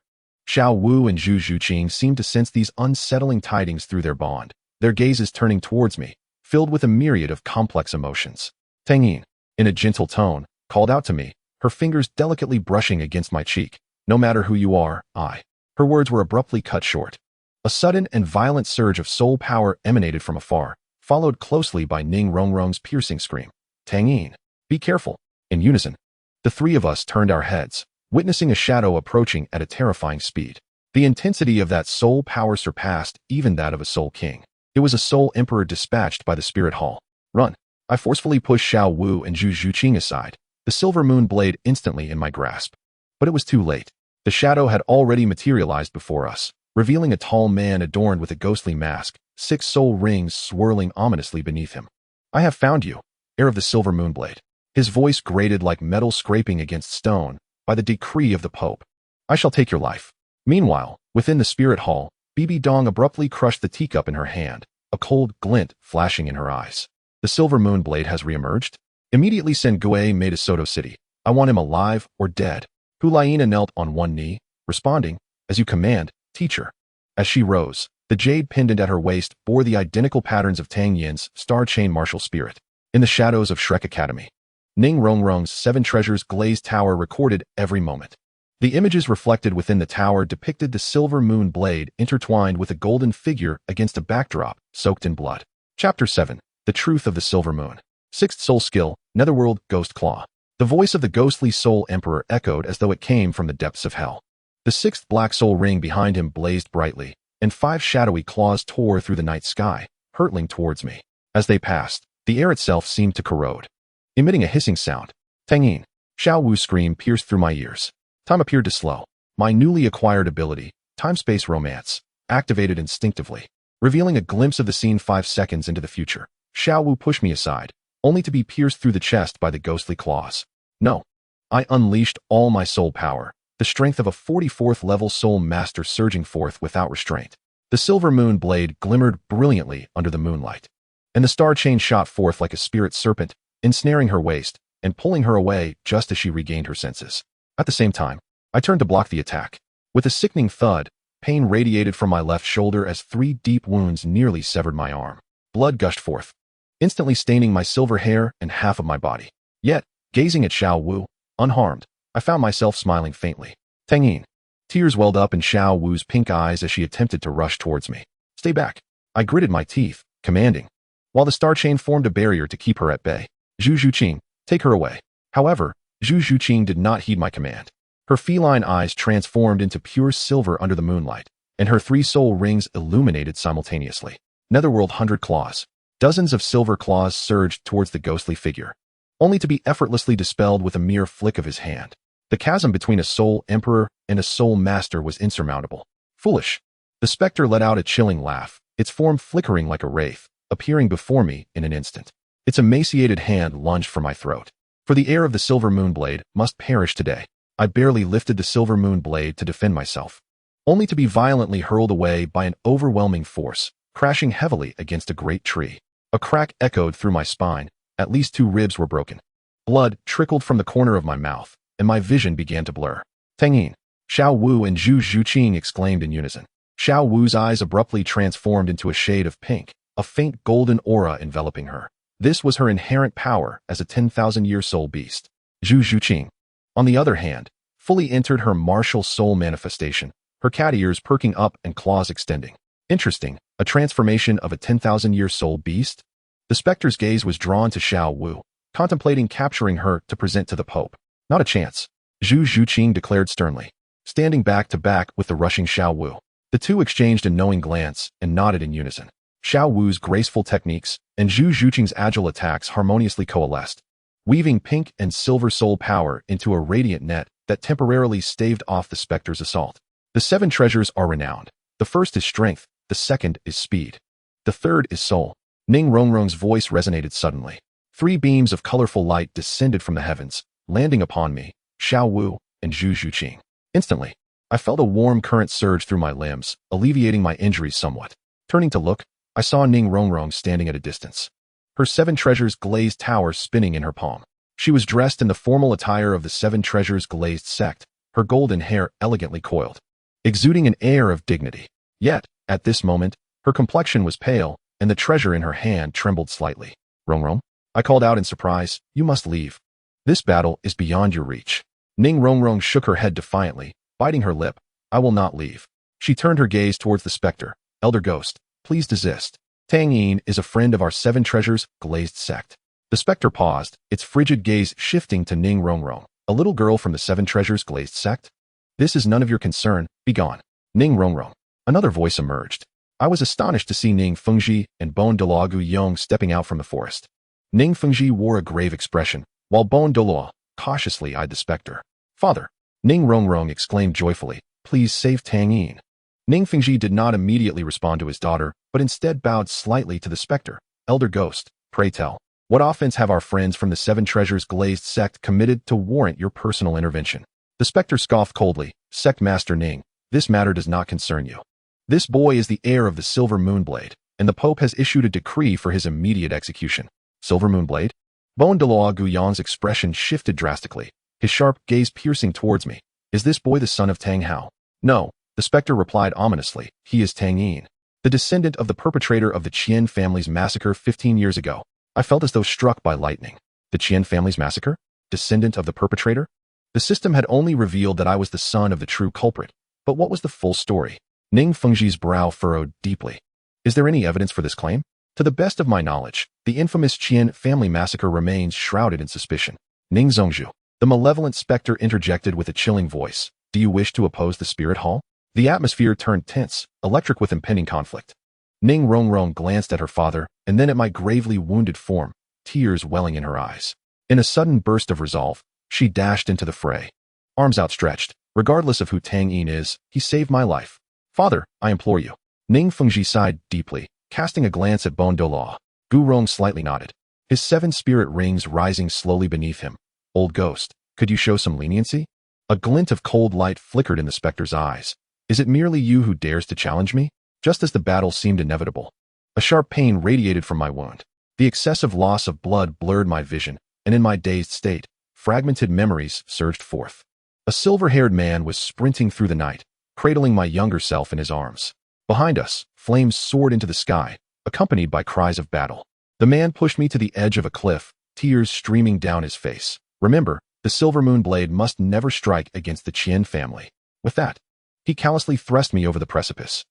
Xiao Wu and Zhu Zhuqing seemed to sense these unsettling tidings through their bond, their gazes turning towards me, filled with a myriad of complex emotions. Tang Yin, in a gentle tone, called out to me, her fingers delicately brushing against my cheek. No matter who you are, I. Her words were abruptly cut short. A sudden and violent surge of soul power emanated from afar, followed closely by Ning Rongrong's piercing scream. Tang Yin, be careful. In unison, the three of us turned our heads, witnessing a shadow approaching at a terrifying speed. The intensity of that soul power surpassed even that of a soul king. It was a soul emperor dispatched by the Spirit Hall. Run. I forcefully pushed Xiao Wu and Zhu Zhuqing aside, the silver moon blade instantly in my grasp. But it was too late. The shadow had already materialized before us, revealing a tall man adorned with a ghostly mask, 6 soul rings swirling ominously beneath him. I have found you, heir of the silver moonblade. His voice grated like metal scraping against stone, by the decree of the Pope. I shall take your life. Meanwhile, within the Spirit Hall, Bibi Dong abruptly crushed the teacup in her hand, a cold glint flashing in her eyes. The silver moonblade has reemerged? Immediately send Gue Mei to Soto City. I want him alive or dead. Hulaina knelt on one knee, responding, as you command, teacher. As she rose, the jade pendant at her waist bore the identical patterns of Tang Yin's star chain martial spirit. In the shadows of Shrek Academy, Ning Rongrong's 7 treasures glazed tower recorded every moment. The images reflected within the tower depicted the silver moon blade intertwined with a golden figure against a backdrop soaked in blood. Chapter 7. The Truth of the Silver Moon. 6th Soul Skill, Netherworld Ghost Claw. The voice of the ghostly soul emperor echoed as though it came from the depths of hell. The 6th black soul ring behind him blazed brightly, and 5 shadowy claws tore through the night sky, hurtling towards me. As they passed, the air itself seemed to corrode, emitting a hissing sound. Tang Yin. Xiao Wu's scream pierced through my ears. Time appeared to slow. My newly acquired ability, time-space romance, activated instinctively, revealing a glimpse of the scene 5 seconds into the future. Xiao Wu pushed me aside, only to be pierced through the chest by the ghostly claws. No. I unleashed all my soul power, the strength of a 44th level soul master surging forth without restraint. The silver moon blade glimmered brilliantly under the moonlight, and the star chain shot forth like a spirit serpent, ensnaring her waist and pulling her away just as she regained her senses. At the same time, I turned to block the attack. With a sickening thud, pain radiated from my left shoulder as 3 deep wounds nearly severed my arm. Blood gushed forth, instantly staining my silver hair and half of my body. Yet, gazing at Xiao Wu, unharmed, I found myself smiling faintly. Tang Yin. Tears welled up in Xiao Wu's pink eyes as she attempted to rush towards me. Stay back. I gritted my teeth, commanding, while the star chain formed a barrier to keep her at bay. Zhu Zhuqing, take her away. However, Zhu Zhuqing did not heed my command. Her feline eyes transformed into pure silver under the moonlight, and her 3 soul rings illuminated simultaneously. Netherworld 100 claws. Dozens of silver claws surged towards the ghostly figure, only to be effortlessly dispelled with a mere flick of his hand. The chasm between a soul emperor and a soul master was insurmountable. Foolish. The specter let out a chilling laugh, its form flickering like a wraith, appearing before me in an instant. Its emaciated hand lunged for my throat. For the heir of the silver moon blade must perish today. I barely lifted the silver moon blade to defend myself, only to be violently hurled away by an overwhelming force, crashing heavily against a great tree. A crack echoed through my spine. At least 2 ribs were broken. Blood trickled from the corner of my mouth, and my vision began to blur. Tang Yin, Xiao Wu and Zhu Zhuqing exclaimed in unison. Xiao Wu's eyes abruptly transformed into a shade of pink, a faint golden aura enveloping her. This was her inherent power as a 10,000-year soul beast. Zhu Zhuqing, on the other hand, fully entered her martial soul manifestation, her cat ears perking up and claws extending. Interesting, a transformation of a 10,000-year soul beast? The specter's gaze was drawn to Xiao Wu, contemplating capturing her to present to the Pope. Not a chance, Zhu Zhuqing declared sternly, standing back to back with the rushing Xiao Wu. The two exchanged a knowing glance and nodded in unison. Xiao Wu's graceful techniques and Zhu Zhuqing's agile attacks harmoniously coalesced, weaving pink and silver soul power into a radiant net that temporarily staved off the specter's assault. The 7 treasures are renowned. The first is strength, the second is speed. The third is soul. Ning Rongrong's voice resonated suddenly. 3 beams of colorful light descended from the heavens, landing upon me, Xiao Wu, and Zhu Zhuqing. Instantly, I felt a warm current surge through my limbs, alleviating my injuries somewhat. Turning to look, I saw Ning Rongrong standing at a distance, her 7 treasures glazed tower spinning in her palm. She was dressed in the formal attire of the 7 treasures glazed sect, her golden hair elegantly coiled, exuding an air of dignity. Yet, at this moment, her complexion was pale, and the treasure in her hand trembled slightly. Rongrong, I called out in surprise, you must leave. This battle is beyond your reach. Ning Rongrong shook her head defiantly, biting her lip. I will not leave. She turned her gaze towards the specter. Elder Ghost, please desist. Tang Yin is a friend of our 7 treasures glazed sect. The specter paused, its frigid gaze shifting to Ning Rongrong. A little girl from the 7 treasures glazed sect? This is none of your concern, begone. Ning Rongrong. Another voice emerged. I was astonished to see Ning Fengji and Bon Douluo Guyong stepping out from the forest. Ning Fengji wore a grave expression, while Bon Douluo cautiously eyed the specter. Father, Ning Rongrong exclaimed joyfully, please save Tang Yin. Ning Fengji did not immediately respond to his daughter, but instead bowed slightly to the specter. Elder Ghost, pray tell, what offense have our friends from the 7 treasures glazed sect committed to warrant your personal intervention? The specter scoffed coldly. Sect Master Ning, this matter does not concern you. This boy is the heir of the Silver Moonblade, and the Pope has issued a decree for his immediate execution. Silver Moonblade? Bon Douluo Guyong's expression shifted drastically, his sharp gaze piercing towards me. Is this boy the son of Tang Hao? No, the specter replied ominously. He is Tang Yin, the descendant of the perpetrator of the Qian family's massacre 15 years ago. I felt as though struck by lightning. The Qian family's massacre? Descendant of the perpetrator? The system had only revealed that I was the son of the true culprit, but what was the full story? Ning Fengji's brow furrowed deeply. Is there any evidence for this claim? To the best of my knowledge, the infamous Qian family massacre remains shrouded in suspicion. Ning Zhongzhu, the malevolent specter interjected with a chilling voice. Do you wish to oppose the spirit hall? The atmosphere turned tense, electric with impending conflict. Ning Rongrong glanced at her father, and then at my gravely wounded form, tears welling in her eyes. In a sudden burst of resolve, she dashed into the fray. Arms outstretched, regardless of who Tang Yin is, he saved my life. Father, I implore you. Ning Fengji sighed deeply, casting a glance at Bon Douluo. Gurong slightly nodded, his 7 spirit rings rising slowly beneath him. Old ghost, could you show some leniency? A glint of cold light flickered in the specter's eyes. Is it merely you who dares to challenge me? Just as the battle seemed inevitable, a sharp pain radiated from my wound. The excessive loss of blood blurred my vision, and in my dazed state, fragmented memories surged forth. A silver-haired man was sprinting through the night, cradling my younger self in his arms. Behind us, flames soared into the sky, accompanied by cries of battle. The man pushed me to the edge of a cliff, tears streaming down his face. Remember, the silver moon blade must never strike against the Qian family. With that, he callously thrust me over the precipice.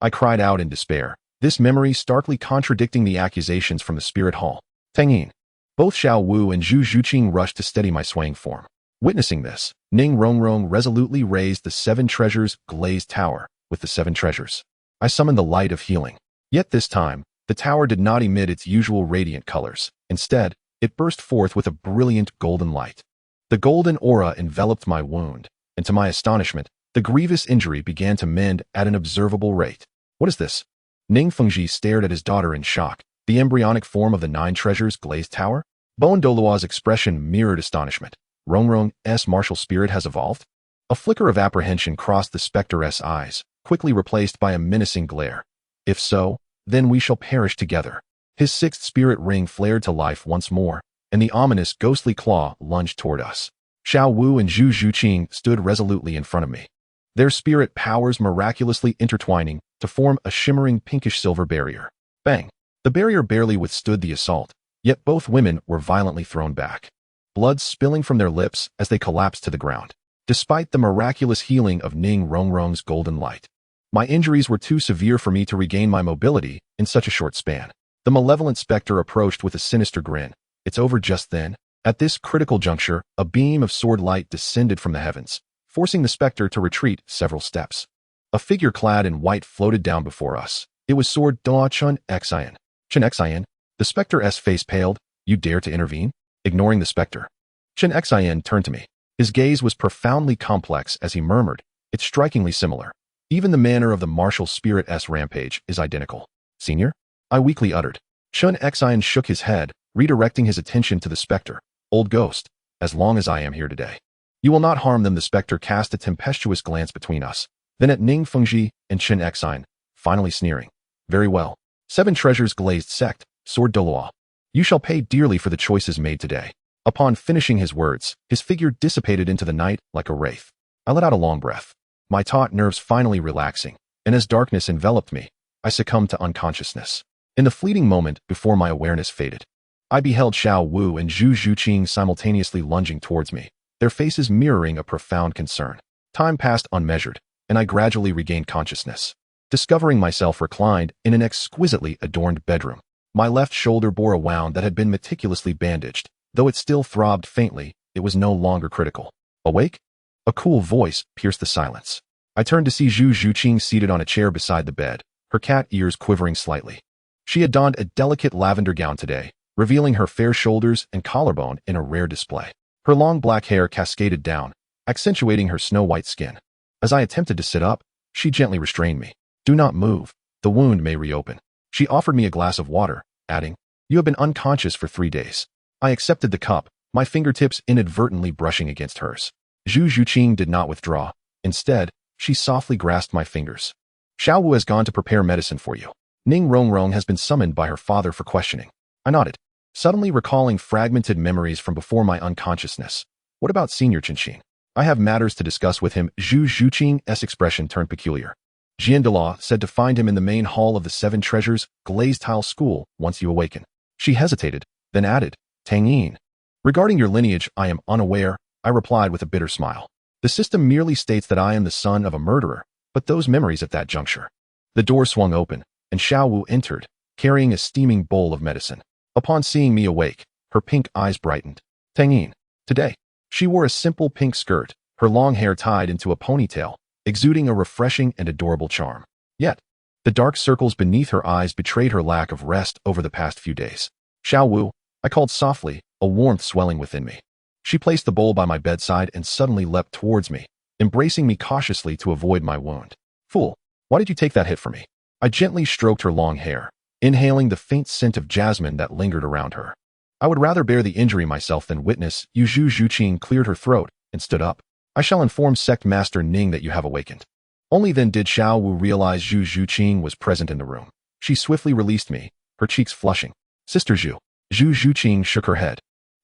I cried out in despair, this memory starkly contradicting the accusations from the spirit hall. Tang Yin. Both Xiao Wu and Zhu Zhuqing rushed to steady my swaying form. Witnessing this, Ning Rongrong resolutely raised the 7 treasures glazed tower with the 7 treasures. I summoned the light of healing. Yet this time, the tower did not emit its usual radiant colors. Instead, it burst forth with a brilliant golden light. The golden aura enveloped my wound, and to my astonishment, the grievous injury began to mend at an observable rate. What is this? Ning Fengji stared at his daughter in shock. The embryonic form of the 9 treasures glazed tower? Bon Douluo's expression mirrored astonishment. Rongrong's martial spirit has evolved? A flicker of apprehension crossed the spectre's eyes, quickly replaced by a menacing glare. If so, then we shall perish together. His 6th spirit ring flared to life once more, and the ominous ghostly claw lunged toward us. Xiao Wu and Zhu Zhuqing stood resolutely in front of me, their spirit powers miraculously intertwining to form a shimmering pinkish-silver barrier. Bang! The barrier barely withstood the assault, yet both women were violently thrown back, blood spilling from their lips as they collapsed to the ground. Despite the miraculous healing of Ning Rongrong's golden light, my injuries were too severe for me to regain my mobility in such a short span. The malevolent specter approached with a sinister grin. It's over just then. At this critical juncture, a beam of sword light descended from the heavens, forcing the specter to retreat several steps. A figure clad in white floated down before us. It was Sword Douluo Chun Xian. Chun Xian? The specter's face paled. You dare to intervene? Ignoring the specter, Chun Xian turned to me. His gaze was profoundly complex as he murmured, it's strikingly similar. Even the manner of the martial spirit's rampage is identical. Senior? I weakly uttered. Chun Xian shook his head, redirecting his attention to the specter. Old ghost, as long as I am here today, you will not harm them. The specter cast a tempestuous glance between us, then at Ning Fengji and Chun Xian, finally sneering. Very well. 7 treasures glazed sect, Sword Douluo. You shall pay dearly for the choices made today. Upon finishing his words, his figure dissipated into the night like a wraith. I let out a long breath, my taut nerves finally relaxing, and as darkness enveloped me, I succumbed to unconsciousness. In the fleeting moment before my awareness faded, I beheld Xiao Wu and Zhu Zhuqing simultaneously lunging towards me, their faces mirroring a profound concern. Time passed unmeasured, and I gradually regained consciousness, discovering myself reclined in an exquisitely adorned bedroom. My left shoulder bore a wound that had been meticulously bandaged. Though it still throbbed faintly, it was no longer critical. Awake? A cool voice pierced the silence. I turned to see Zhu Zhuqing seated on a chair beside the bed, her cat ears quivering slightly. She had donned a delicate lavender gown today, revealing her fair shoulders and collarbone in a rare display. Her long black hair cascaded down, accentuating her snow-white skin. As I attempted to sit up, she gently restrained me. Do not move. The wound may reopen. She offered me a glass of water, adding, you have been unconscious for 3 days. I accepted the cup, my fingertips inadvertently brushing against hers. Zhu Zhuqing did not withdraw. Instead, she softly grasped my fingers. Xiao Wu has gone to prepare medicine for you. Ning Rongrong has been summoned by her father for questioning. I nodded, suddenly recalling fragmented memories from before my unconsciousness. What about Senior Qinshin? I have matters to discuss with him. Zhu Zhuqing's expression turned peculiar. Jian Dela said to find him in the main hall of the 7 treasures glazed tile school once you awaken. She hesitated, then added, Tang Yin. Regarding your lineage, I am unaware, I replied with a bitter smile. The system merely states that I am the son of a murderer, but those memories at that juncture. The door swung open, and Xiao Wu entered, carrying a steaming bowl of medicine. Upon seeing me awake, her pink eyes brightened. Tang Yin. Today, she wore a simple pink skirt, her long hair tied into a ponytail, exuding a refreshing and adorable charm. Yet, the dark circles beneath her eyes betrayed her lack of rest over the past few days. Xiao Wu, I called softly, a warmth swelling within me. She placed the bowl by my bedside and suddenly leapt towards me, embracing me cautiously to avoid my wound. Fool, why did you take that hit for me? I gently stroked her long hair, inhaling the faint scent of jasmine that lingered around her. I would rather bear the injury myself than witness. Zhu Zhuqing cleared her throat and stood up. I shall inform Sect Master Ning that you have awakened. Only then did Xiao Wu realize Zhu Zhuqing was present in the room. She swiftly released me, her cheeks flushing. Sister Zhu. Zhu Zhuqing shook her head,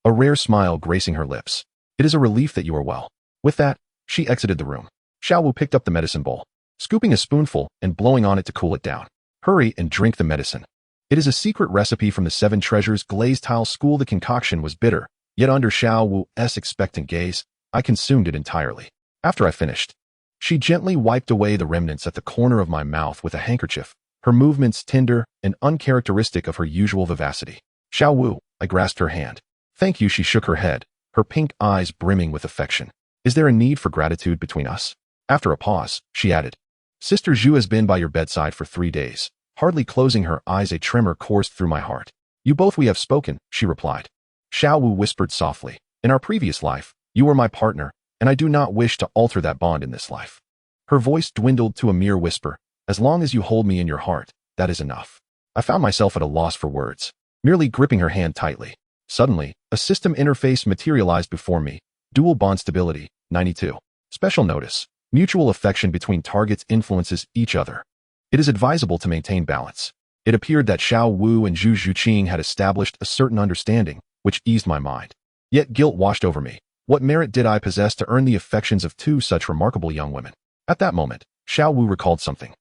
a rare smile gracing her lips. It is a relief that you are well. With that, she exited the room. Xiao Wu picked up the medicine bowl, scooping a spoonful and blowing on it to cool it down. Hurry and drink the medicine. It is a secret recipe from the 7 treasures glazed tile school. The concoction was bitter, yet under Xiao Wu's expectant gaze, I consumed it entirely. After I finished, she gently wiped away the remnants at the corner of my mouth with a handkerchief, her movements tender and uncharacteristic of her usual vivacity. Xiao Wu, I grasped her hand. Thank you. She shook her head, her pink eyes brimming with affection. Is there a need for gratitude between us? After a pause, she added, Sister Zhu has been by your bedside for 3 days. Hardly closing her eyes, a tremor coursed through my heart. You both we have spoken, she replied. Xiao Wu whispered softly. In our previous life, you were my partner, and I do not wish to alter that bond in this life. Her voice dwindled to a mere whisper. As long as you hold me in your heart, that is enough. I found myself at a loss for words, merely gripping her hand tightly. Suddenly, a system interface materialized before me. Dual bond stability, 92. Special notice. Mutual affection between targets influences each other. It is advisable to maintain balance. It appeared that Xiao Wu and Zhu Zhuqing had established a certain understanding, which eased my mind. Yet guilt washed over me. What merit did I possess to earn the affections of 2 such remarkable young women? At that moment, Xiao Wu recalled something.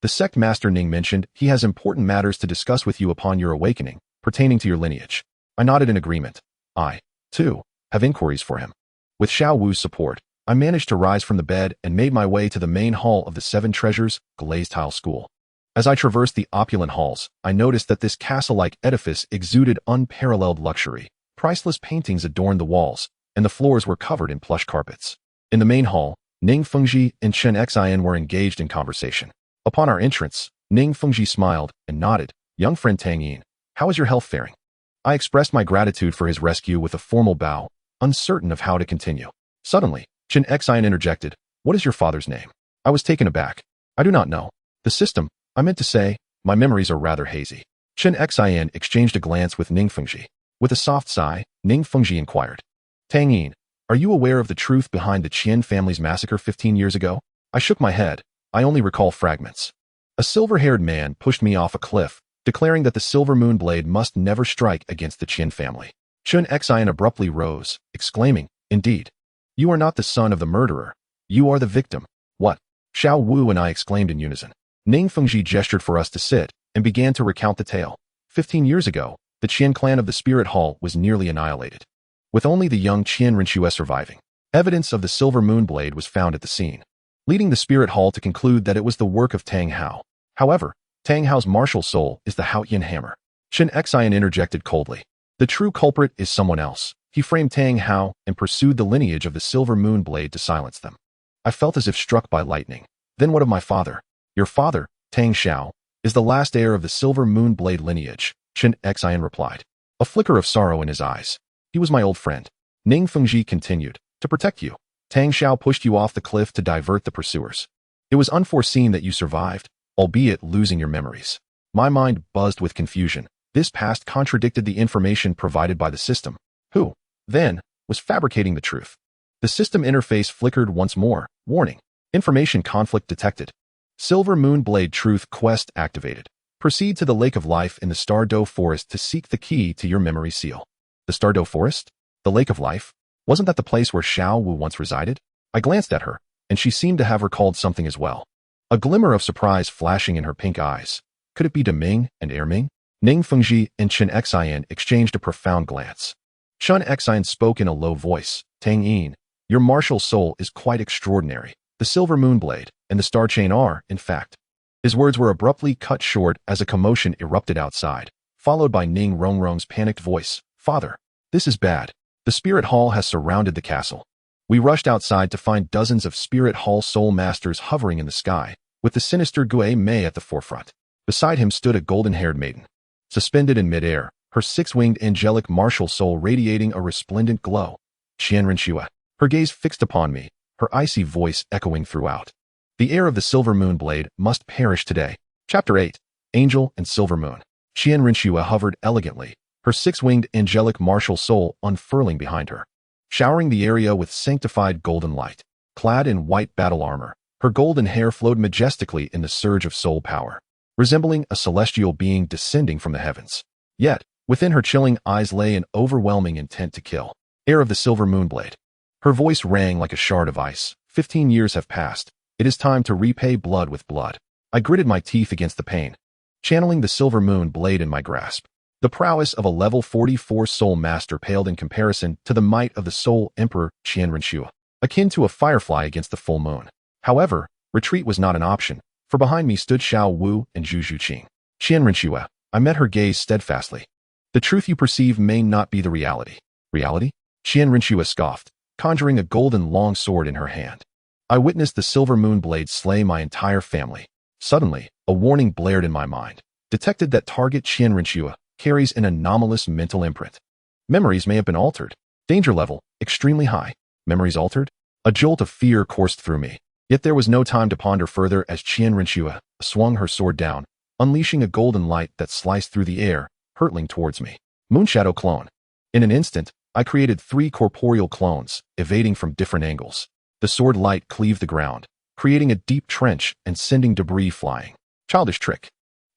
The sect master Ning mentioned he has important matters to discuss with you upon your awakening, pertaining to your lineage. I nodded in agreement. I, too, have inquiries for him. With Xiao Wu's support, I managed to rise from the bed and made my way to the main hall of the 7 Treasures glazed tile school. As I traversed the opulent halls, I noticed that this castle-like edifice exuded unparalleled luxury. Priceless paintings adorned the walls, and the floors were covered in plush carpets. In the main hall, Ning Fengji and Chen Xian were engaged in conversation. Upon our entrance, Ning Fengji smiled and nodded. Young friend Tang Yin, how is your health faring? I expressed my gratitude for his rescue with a formal bow, uncertain of how to continue. Suddenly, Chen Xian interjected, What is your father's name? I was taken aback. I do not know. The system, I meant to say, my memories are rather hazy. Chen Xian exchanged a glance with Ning Fengji. With a soft sigh, Ning Fengji inquired, Tang Yin, are you aware of the truth behind the Qian family's massacre 15 years ago? I shook my head. I only recall fragments. A silver-haired man pushed me off a cliff, declaring that the silver moon blade must never strike against the Qian family. Chen Xian abruptly rose, exclaiming, Indeed. You are not the son of the murderer. You are the victim. What? Xiao Wu and I exclaimed in unison. Ning Fengji gestured for us to sit and began to recount the tale. 15 years ago, the Qian clan of the Spirit Hall was nearly annihilated, with only the young Qian Rinxue surviving. Evidence of the silver moon blade was found at the scene, leading the Spirit Hall to conclude that it was the work of Tang Hao. However, Tang Hao's martial soul is the Haoyin hammer. Chen Xian interjected coldly. The true culprit is someone else. He framed Tang Hao and pursued the lineage of the silver moon blade to silence them. I felt as if struck by lightning. Then what of my father? Your father, Tang Xiao, is the last heir of the silver moon blade lineage, Chen Xian replied, a flicker of sorrow in his eyes. He was my old friend. Ning Fengji continued, to protect you. Tang Xiao pushed you off the cliff to divert the pursuers. It was unforeseen that you survived, albeit losing your memories. My mind buzzed with confusion. This past contradicted the information provided by the system, who, then, was fabricating the truth. The system interface flickered once more. Warning. Information conflict detected. Silver Moon Blade Truth Quest activated. Proceed to the Lake of Life in the Stardow Forest to seek the key to your memory seal. The Stardow Forest? The Lake of Life? Wasn't that the place where Xiao Wu once resided? I glanced at her, and she seemed to have recalled something as well. A glimmer of surprise flashing in her pink eyes. Could it be Deming and Erming? Ning Fengji and Chen Xian exchanged a profound glance. Chen Xian spoke in a low voice. Tang Yin, your martial soul is quite extraordinary. The Silver Moon Blade and the Star Chain are, in fact. His words were abruptly cut short as a commotion erupted outside, followed by Ning Rongrong's panicked voice. Father, this is bad. The Spirit Hall has surrounded the castle. We rushed outside to find dozens of Spirit Hall soul masters hovering in the sky, with the sinister Gue Mei at the forefront. Beside him stood a golden-haired maiden, suspended in midair, her six-winged angelic martial soul radiating a resplendent glow. Qian Rinxue, her gaze fixed upon me, her icy voice echoing throughout. The heir of the Silver Moon Blade must perish today. Chapter 8. Angel and Silver Moon. Qian Rinxue hovered elegantly, her six-winged angelic martial soul unfurling behind her, showering the area with sanctified golden light. Clad in white battle armor, her golden hair flowed majestically in the surge of soul power, resembling a celestial being descending from the heavens. Yet, within her chilling eyes lay an overwhelming intent to kill. Heir of the Silver Moon Blade. Her voice rang like a shard of ice. 15 years have passed. It is time to repay blood with blood. I gritted my teeth against the pain, channeling the Silver Moon Blade in my grasp. The prowess of a level 44 soul master paled in comparison to the might of the soul emperor Qian Rinxue, akin to a firefly against the full moon. However, retreat was not an option, for behind me stood Xiao Wu and Zhu Zhuqing. Qian Rinxue, I met her gaze steadfastly. The truth you perceive may not be the reality. Reality? Qian Rinxue scoffed, conjuring a golden long sword in her hand. I witnessed the silver moon blade slay my entire family. Suddenly, a warning blared in my mind. Detected that target Qian Rinxue carries an anomalous mental imprint. Memories may have been altered. Danger level, extremely high. Memories altered? A jolt of fear coursed through me. Yet there was no time to ponder further as Qian Rinxue swung her sword down, unleashing a golden light that sliced through the air, hurtling towards me. Moonshadow clone. In an instant, I created 3 corporeal clones, evading from different angles. The sword light cleaved the ground, creating a deep trench and sending debris flying. Childish trick.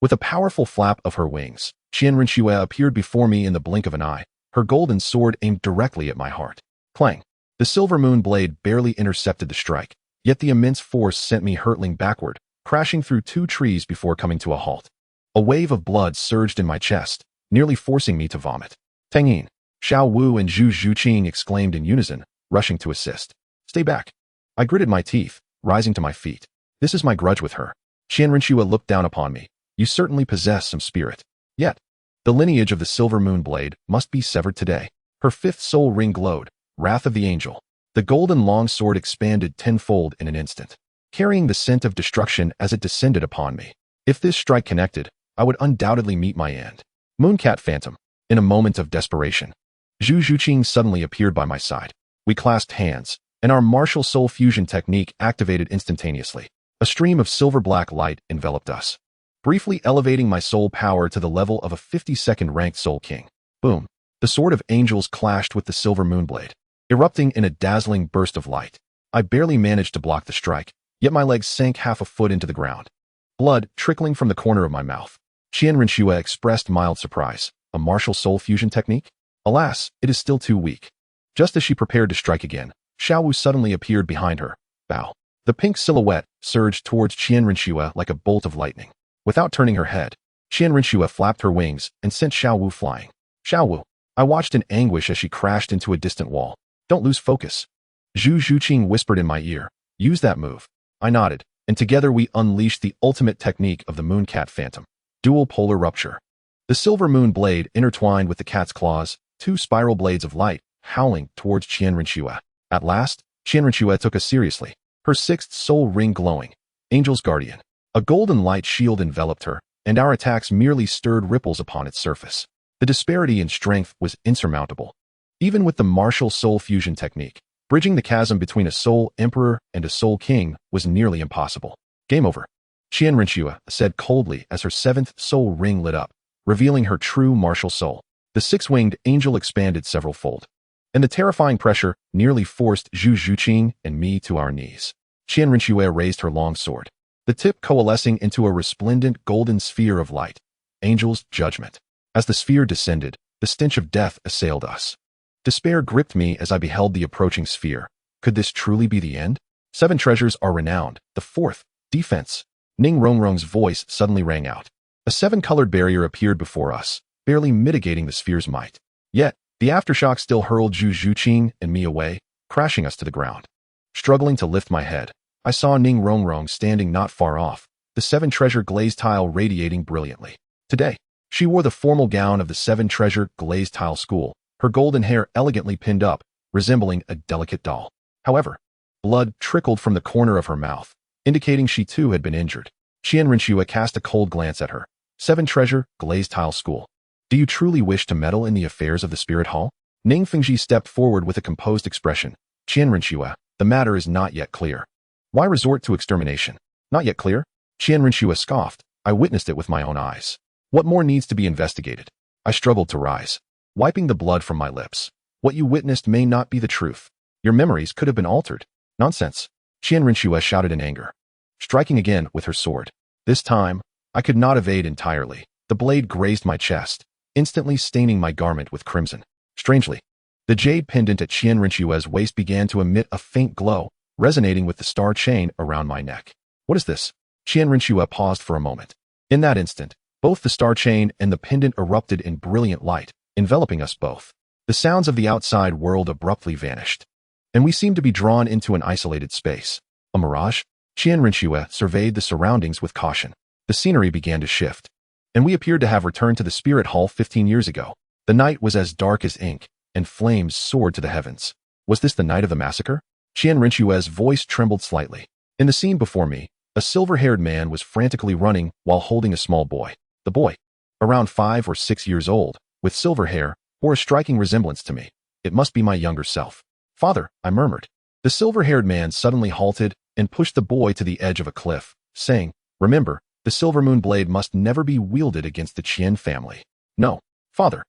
With a powerful flap of her wings, Qian Rinxue appeared before me in the blink of an eye, her golden sword aimed directly at my heart. Clang. The silver moon blade barely intercepted the strike, yet the immense force sent me hurtling backward, crashing through 2 trees before coming to a halt. A wave of blood surged in my chest, nearly forcing me to vomit. Tang Yin, Xiao Wu and Zhu Zhuqing exclaimed in unison, rushing to assist. Stay back. I gritted my teeth, rising to my feet. This is my grudge with her. Qian Rinxue looked down upon me. You certainly possess some spirit. Yet, the lineage of the silver moon blade must be severed today. Her 5th soul ring glowed, wrath of the angel. The golden long sword expanded tenfold in an instant, carrying the scent of destruction as it descended upon me. If this strike connected, I would undoubtedly meet my end. Mooncat Phantom. In a moment of desperation, Zhu Zhuqing suddenly appeared by my side. We clasped hands, and our martial soul fusion technique activated instantaneously. A stream of silver-black light enveloped us, briefly elevating my soul power to the level of a 52nd ranked soul king. Boom. The sword of angels clashed with the silver moonblade, erupting in a dazzling burst of light. I barely managed to block the strike, yet my legs sank half a foot into the ground. Blood trickling from the corner of my mouth. Qian Rinxue expressed mild surprise. A martial soul fusion technique? Alas, it is still too weak. Just as she prepared to strike again, Xiao Wu suddenly appeared behind her. Bow. The pink silhouette surged towards Qian Rinxue like a bolt of lightning. Without turning her head, Qian Rinxue flapped her wings and sent Xiao Wu flying. Xiao Wu. I watched in anguish as she crashed into a distant wall. Don't lose focus. Zhu Zhuqing whispered in my ear. Use that move. I nodded, and together we unleashed the ultimate technique of the Mooncat Phantom. Dual polar rupture. The silver moon blade intertwined with the cat's claws, 2 spiral blades of light, howling towards Qian Rinxue. At last, Qian Rinxue took us seriously, her 6th soul ring glowing. Angel's Guardian. A golden light shield enveloped her, and our attacks merely stirred ripples upon its surface. The disparity in strength was insurmountable. Even with the martial soul fusion technique, bridging the chasm between a soul emperor and a soul king was nearly impossible. Game over. Qian Rinxue said coldly as her 7th soul ring lit up, revealing her true martial soul. The 6-winged angel expanded several-fold, and the terrifying pressure nearly forced Zhu Zhuqing and me to our knees. Qian Rinxue raised her long sword, the tip coalescing into a resplendent golden sphere of light. Angel's Judgment. As the sphere descended, the stench of death assailed us. Despair gripped me as I beheld the approaching sphere. Could this truly be the end? 7 treasures are renowned. The 4th, defense. Ning Rongrong's voice suddenly rang out. A 7-colored barrier appeared before us, barely mitigating the sphere's might. Yet, the aftershock still hurled Zhu Zhuqing and me away, crashing us to the ground. Struggling to lift my head, I saw Ning Rongrong standing not far off, the 7-treasure glazed tile radiating brilliantly. Today, she wore the formal gown of the 7-treasure glazed tile school, her golden hair elegantly pinned up, resembling a delicate doll. However, blood trickled from the corner of her mouth, indicating she too had been injured. Qian Rinxue cast a cold glance at her. 7-treasure glazed tile school. Do you truly wish to meddle in the affairs of the spirit hall? Ning Fengji stepped forward with a composed expression. Qian Rinxue, the matter is not yet clear. Why resort to extermination? Not yet clear? Qian Rinxue scoffed. I witnessed it with my own eyes. What more needs to be investigated? I struggled to rise, wiping the blood from my lips. What you witnessed may not be the truth. Your memories could have been altered. Nonsense. Qian Rinxue shouted in anger, striking again with her sword. This time, I could not evade entirely. The blade grazed my chest, instantly staining my garment with crimson. Strangely, the jade pendant at Qian Rinxue's waist began to emit a faint glow, resonating with the star chain around my neck. What is this? Qian Rinxue paused for a moment. In that instant, both the star chain and the pendant erupted in brilliant light, enveloping us both. The sounds of the outside world abruptly vanished, and we seemed to be drawn into an isolated space. A mirage? Qian Rinxue surveyed the surroundings with caution. The scenery began to shift, and we appeared to have returned to the spirit hall 15 years ago. The night was as dark as ink, and flames soared to the heavens. Was this the night of the massacre? Qian Rinchue's voice trembled slightly. In the scene before me, a silver-haired man was frantically running while holding a small boy. The boy, around 5 or 6 years old, with silver hair, bore a striking resemblance to me. It must be my younger self. "Father," I murmured. The silver-haired man suddenly halted and pushed the boy to the edge of a cliff, saying, "Remember, the silver moon blade must never be wielded against the Qian family." "No, father,"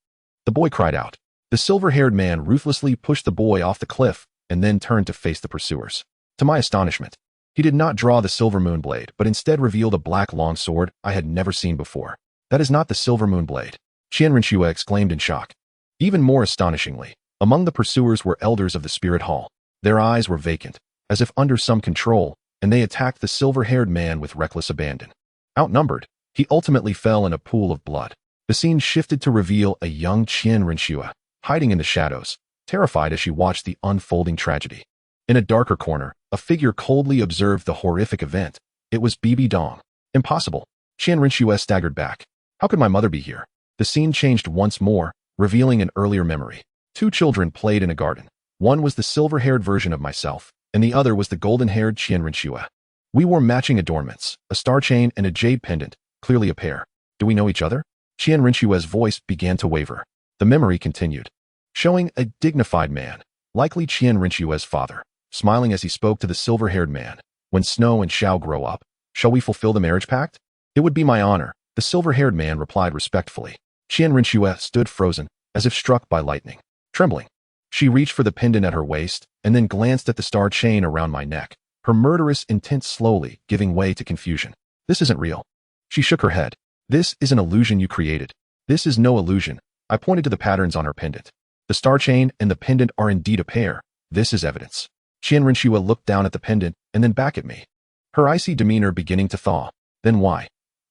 the boy cried out. The silver-haired man ruthlessly pushed the boy off the cliff and then turned to face the pursuers. To my astonishment, he did not draw the silver moon blade, but instead revealed a black long sword I had never seen before. "That is not the silver moon blade," Qian Rinchue exclaimed in shock. Even more astonishingly, among the pursuers were elders of the spirit hall. Their eyes were vacant, as if under some control, and they attacked the silver-haired man with reckless abandon. Outnumbered, he ultimately fell in a pool of blood. The scene shifted to reveal a young Qian Rinchue, hiding in the shadows, terrified as she watched the unfolding tragedy. In a darker corner, a figure coldly observed the horrific event. It was Bibi Dong. "Impossible." Qian Rinchue staggered back. "How could my mother be here?" The scene changed once more, revealing an earlier memory. 2 children played in a garden. One was the silver-haired version of myself, and the other was the golden-haired Qian Rinchue. We wore matching adornments, a star chain and a jade pendant, clearly a pair. "Do we know each other?" Qian Rinchue's voice began to waver. The memory continued, showing a dignified man, likely Qian Rinchue's father, smiling as he spoke to the silver-haired man. "When Snow and Xiao grow up, shall we fulfill the marriage pact?" "It would be my honor," the silver-haired man replied respectfully. Qian Rinchue stood frozen, as if struck by lightning. Trembling, she reached for the pendant at her waist and then glanced at the star chain around my neck, her murderous intent slowly giving way to confusion. "This isn't real." She shook her head. "This is an illusion you created." "This is no illusion." I pointed to the patterns on her pendant. "The star chain and the pendant are indeed a pair. This is evidence." Qian Rinchue looked down at the pendant and then back at me, her icy demeanor beginning to thaw. "Then why?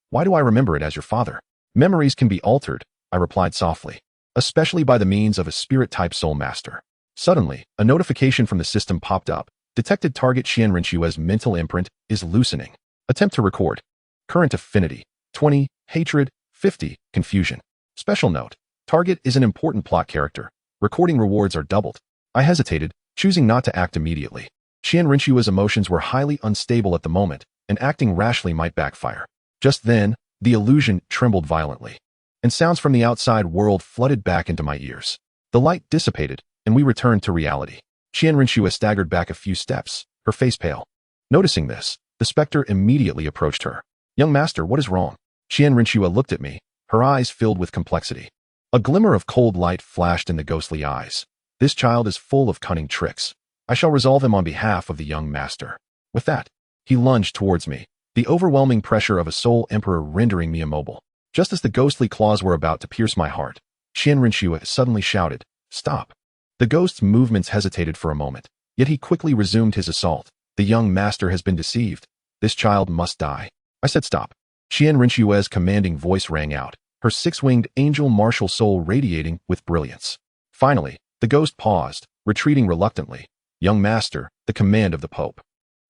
Why do I remember it as your father?" "Memories can be altered," I replied softly, "especially by the means of a spirit-type soul master." Suddenly, a notification from the system popped up. Detected target Qian Rinchue's mental imprint is loosening. Attempt to record. Current affinity, 20, hatred, 50, confusion. Special note, target is an important plot character. Recording rewards are doubled. I hesitated, choosing not to act immediately. Qian Rinchue's emotions were highly unstable at the moment, and acting rashly might backfire. Just then, the illusion trembled violently, and sounds from the outside world flooded back into my ears. The light dissipated, and we returned to reality. Qian Rinchue staggered back a few steps, her face pale. Noticing this, the specter immediately approached her. "Young master, what is wrong?" Qian Rinchue looked at me, her eyes filled with complexity. A glimmer of cold light flashed in the ghostly eyes. "This child is full of cunning tricks. I shall resolve him on behalf of the young master." With that, he lunged towards me, the overwhelming pressure of a soul emperor rendering me immobile. Just as the ghostly claws were about to pierce my heart, Qian Rinchue suddenly shouted, "Stop!" The ghost's movements hesitated for a moment, yet he quickly resumed his assault. "The young master has been deceived. This child must die." I said stop. Qian Rinchue's commanding voice rang out, her 6-winged angel martial soul radiating with brilliance. Finally, the ghost paused, retreating reluctantly. "Young master, the command of the Pope."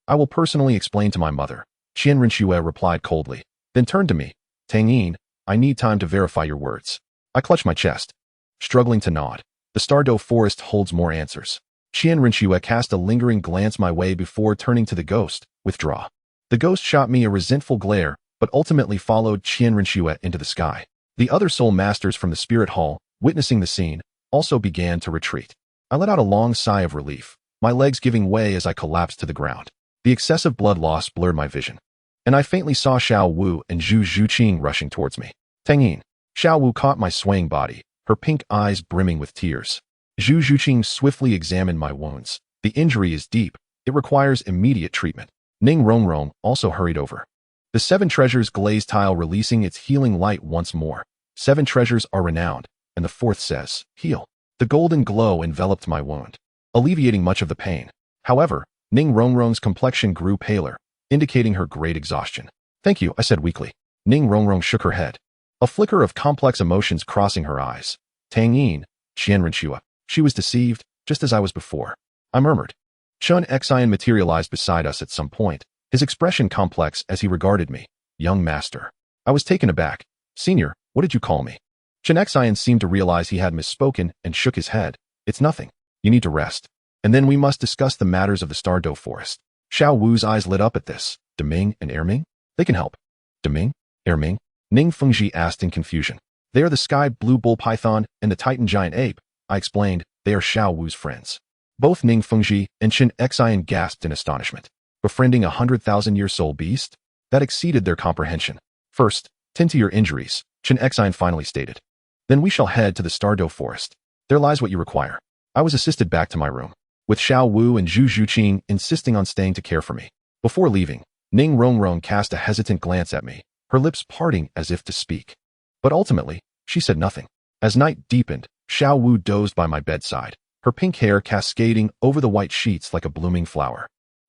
"I will personally explain to my mother," Qian Rinchue replied coldly, then turned to me. "Tang Yin, I need time to verify your words." I clutched my chest, struggling to nod. "The Stardow Forest holds more answers." Qian Rinchue cast a lingering glance my way before turning to the ghost. "Withdraw." The ghost shot me a resentful glare, but ultimately followed Qian Rinchue into the sky. The other soul masters from the spirit hall, witnessing the scene, also began to retreat. I let out a long sigh of relief, my legs giving way as I collapsed to the ground. The excessive blood loss blurred my vision, and I faintly saw Xiao Wu and Zhu Zhuqing rushing towards me. "Tang Yin." Xiao Wu caught my swaying body, her pink eyes brimming with tears. Zhu Zhuqing swiftly examined my wounds. "The injury is deep. It requires immediate treatment." Ning Rongrong also hurried over. The 7 treasures glazed tile releasing its healing light once more. 7 treasures are renowned, and the 4th says, "Heal." The golden glow enveloped my wound, alleviating much of the pain. However, Ning Rongrong's complexion grew paler, indicating her great exhaustion. "Thank you," I said weakly. Ning Rongrong shook her head, a flicker of complex emotions crossing her eyes. "Tang Yin, Qian Rinchue. She was deceived, just as I was before," I murmured. Chun Xian materialized beside us at some point, his expression complex as he regarded me. "Young master." I was taken aback. "Senior, what did you call me?" Chun Xian seemed to realize he had misspoken and shook his head. It's nothing. You need to rest. And then we must discuss the matters of the Douluo forest. Xiao Wu's eyes lit up at this. Deming and Erming? They can help. Deming? Erming? Ning Fengji asked in confusion. They are the sky blue bull python and the titan giant ape. I explained. They are Xiao Wu's friends. Both Ning Fengji and Chen Xian gasped in astonishment. Befriending a 100,000-year soul beast? That exceeded their comprehension. First, tend to your injuries, Chen Xian finally stated. Then we shall head to the Douluo forest. There lies what you require. I was assisted back to my room, with Xiao Wu and Zhu Zhuqing insisting on staying to care for me. Before leaving, Ning Rongrong cast a hesitant glance at me, her lips parting as if to speak. But ultimately, she said nothing. As night deepened, Xiao Wu dozed by my bedside, her pink hair cascading over the white sheets like a blooming flower.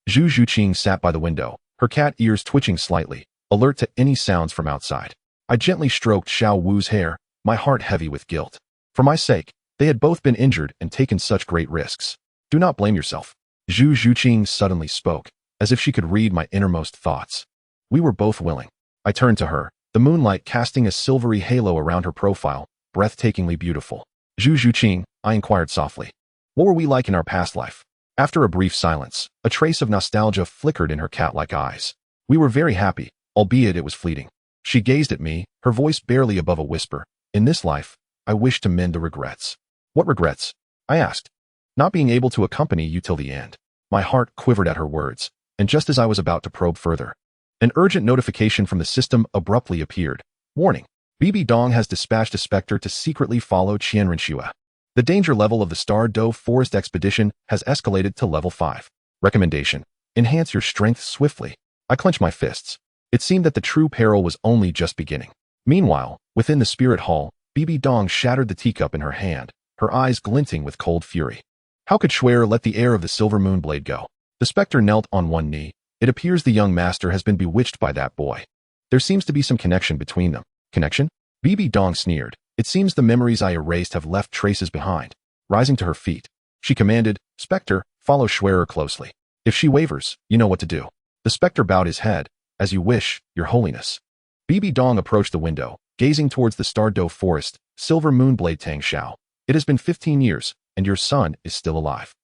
Zhu Zhuqing sat by the window, her cat ears twitching slightly, alert to any sounds from outside. I gently stroked Xiao Wu's hair, my heart heavy with guilt. For my sake, they had both been injured and taken such great risks. Do not blame yourself. Zhu Zhuqing suddenly spoke, as if she could read my innermost thoughts. We were both willing. I turned to her, the moonlight casting a silvery halo around her profile, breathtakingly beautiful. Zhu Zhuqing, I inquired softly. What were we like in our past life? After a brief silence, a trace of nostalgia flickered in her cat-like eyes. We were very happy, albeit it was fleeting. She gazed at me, her voice barely above a whisper. In this life, I wish to mend the regrets. What regrets? I asked. Not being able to accompany you till the end. My heart quivered at her words, and just as I was about to probe further, an urgent notification from the system abruptly appeared. Warning. Bibi Dong has dispatched a specter to secretly follow Qianrenxue. The danger level of the Douluo Forest expedition has escalated to level 5. Recommendation. Enhance your strength swiftly. I clenched my fists. It seemed that the true peril was only just beginning. Meanwhile, within the spirit hall, Bibi Dong shattered the teacup in her hand, her eyes glinting with cold fury. How could Schwer let the heir of the silver moon blade go? The specter knelt on one knee. It appears the young master has been bewitched by that boy. There seems to be some connection between them. Connection? Bibi Dong sneered. It seems the memories I erased have left traces behind. Rising to her feet, she commanded, Spectre, follow Schwerer closely. If she wavers, you know what to do. The specter bowed his head. As you wish, your holiness. Bibi Dong approached the window, gazing towards the Douluo forest, silver moonblade Tang Xiao. It has been 15 years, and your son is still alive.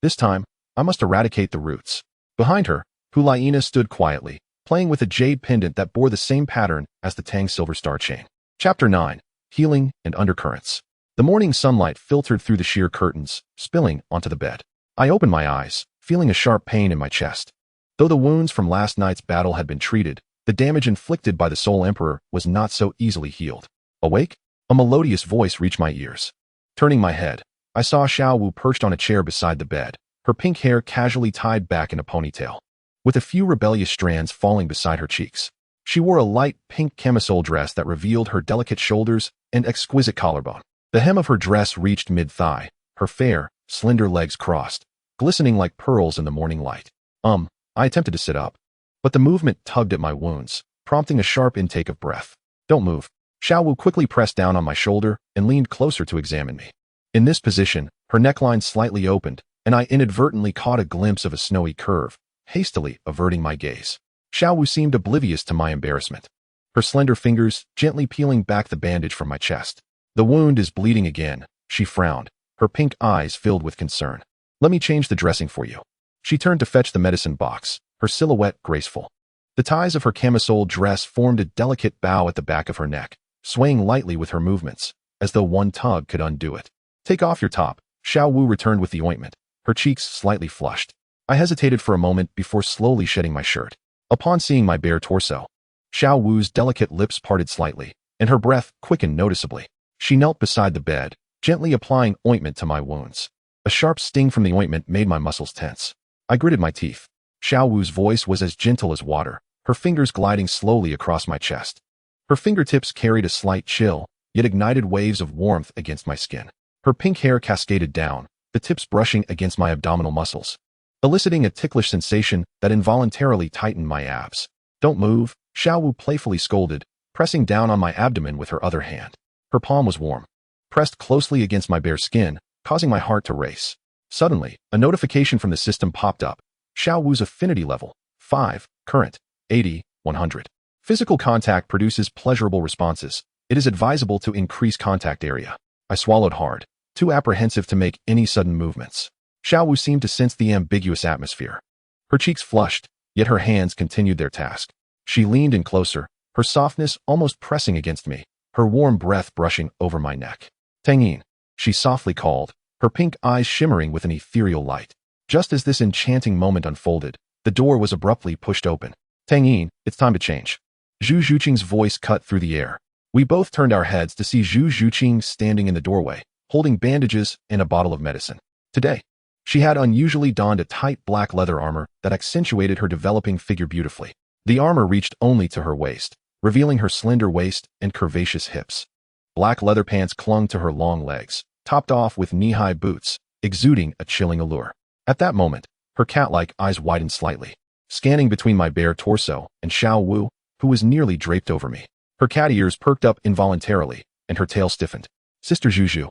This time, I must eradicate the roots. Behind her, Hulaina stood quietly, playing with a jade pendant that bore the same pattern as the Tang silver star chain. Chapter 9. Healing and Undercurrents. The morning sunlight filtered through the sheer curtains, spilling onto the bed. I opened my eyes, feeling a sharp pain in my chest. Though the wounds from last night's battle had been treated, the damage inflicted by the Soul Emperor was not so easily healed. Awake? A melodious voice reached my ears. Turning my head, I saw Xiao Wu perched on a chair beside the bed, her pink hair casually tied back in a ponytail, with a few rebellious strands falling beside her cheeks. She wore a light pink camisole dress that revealed her delicate shoulders and exquisite collarbone. The hem of her dress reached mid-thigh, her fair, slender legs crossed, glistening like pearls in the morning light. I attempted to sit up, but the movement tugged at my wounds, prompting a sharp intake of breath. Don't move. Xiao Wu quickly pressed down on my shoulder and leaned closer to examine me. In this position, her neckline slightly opened, and I inadvertently caught a glimpse of a snowy curve, hastily averting my gaze. Xiao Wu seemed oblivious to my embarrassment, her slender fingers gently peeling back the bandage from my chest. The wound is bleeding again, she frowned, her pink eyes filled with concern. Let me change the dressing for you. She turned to fetch the medicine box, her silhouette graceful. The ties of her camisole dress formed a delicate bow at the back of her neck, swaying lightly with her movements, as though one tug could undo it. Take off your top. Xiao Wu returned with the ointment, her cheeks slightly flushed. I hesitated for a moment before slowly shedding my shirt. Upon seeing my bare torso, Xiao Wu's delicate lips parted slightly, and her breath quickened noticeably. She knelt beside the bed, gently applying ointment to my wounds. A sharp sting from the ointment made my muscles tense. I gritted my teeth. Xiao Wu's voice was as gentle as water, her fingers gliding slowly across my chest. Her fingertips carried a slight chill, yet ignited waves of warmth against my skin. Her pink hair cascaded down, the tips brushing against my abdominal muscles, eliciting a ticklish sensation that involuntarily tightened my abs. Don't move, Xiao Wu playfully scolded, pressing down on my abdomen with her other hand. Her palm was warm, pressed closely against my bare skin, causing my heart to race. Suddenly, a notification from the system popped up. Xiao Wu's affinity level, 5, current, 80, 100. Physical contact produces pleasurable responses. It is advisable to increase contact area. I swallowed hard. too apprehensive to make any sudden movements. Xiao Wu seemed to sense the ambiguous atmosphere. Her cheeks flushed, yet her hands continued their task. She leaned in closer, her softness almost pressing against me, her warm breath brushing over my neck. Tang Yin, she softly called, her pink eyes shimmering with an ethereal light. Just as this enchanting moment unfolded, the door was abruptly pushed open. Tang Yin, it's time to change. Zhu Zhuqing's voice cut through the air. We both turned our heads to see Zhu Zhuqing standing in the doorway, holding bandages and a bottle of medicine. Today, she had unusually donned a tight black leather armor that accentuated her developing figure beautifully. The armor reached only to her waist, revealing her slender waist and curvaceous hips. Black leather pants clung to her long legs, topped off with knee-high boots, exuding a chilling allure. At that moment, her cat-like eyes widened slightly, scanning between my bare torso and Xiao Wu, who was nearly draped over me. Her cat ears perked up involuntarily, and her tail stiffened. Sister Zhu.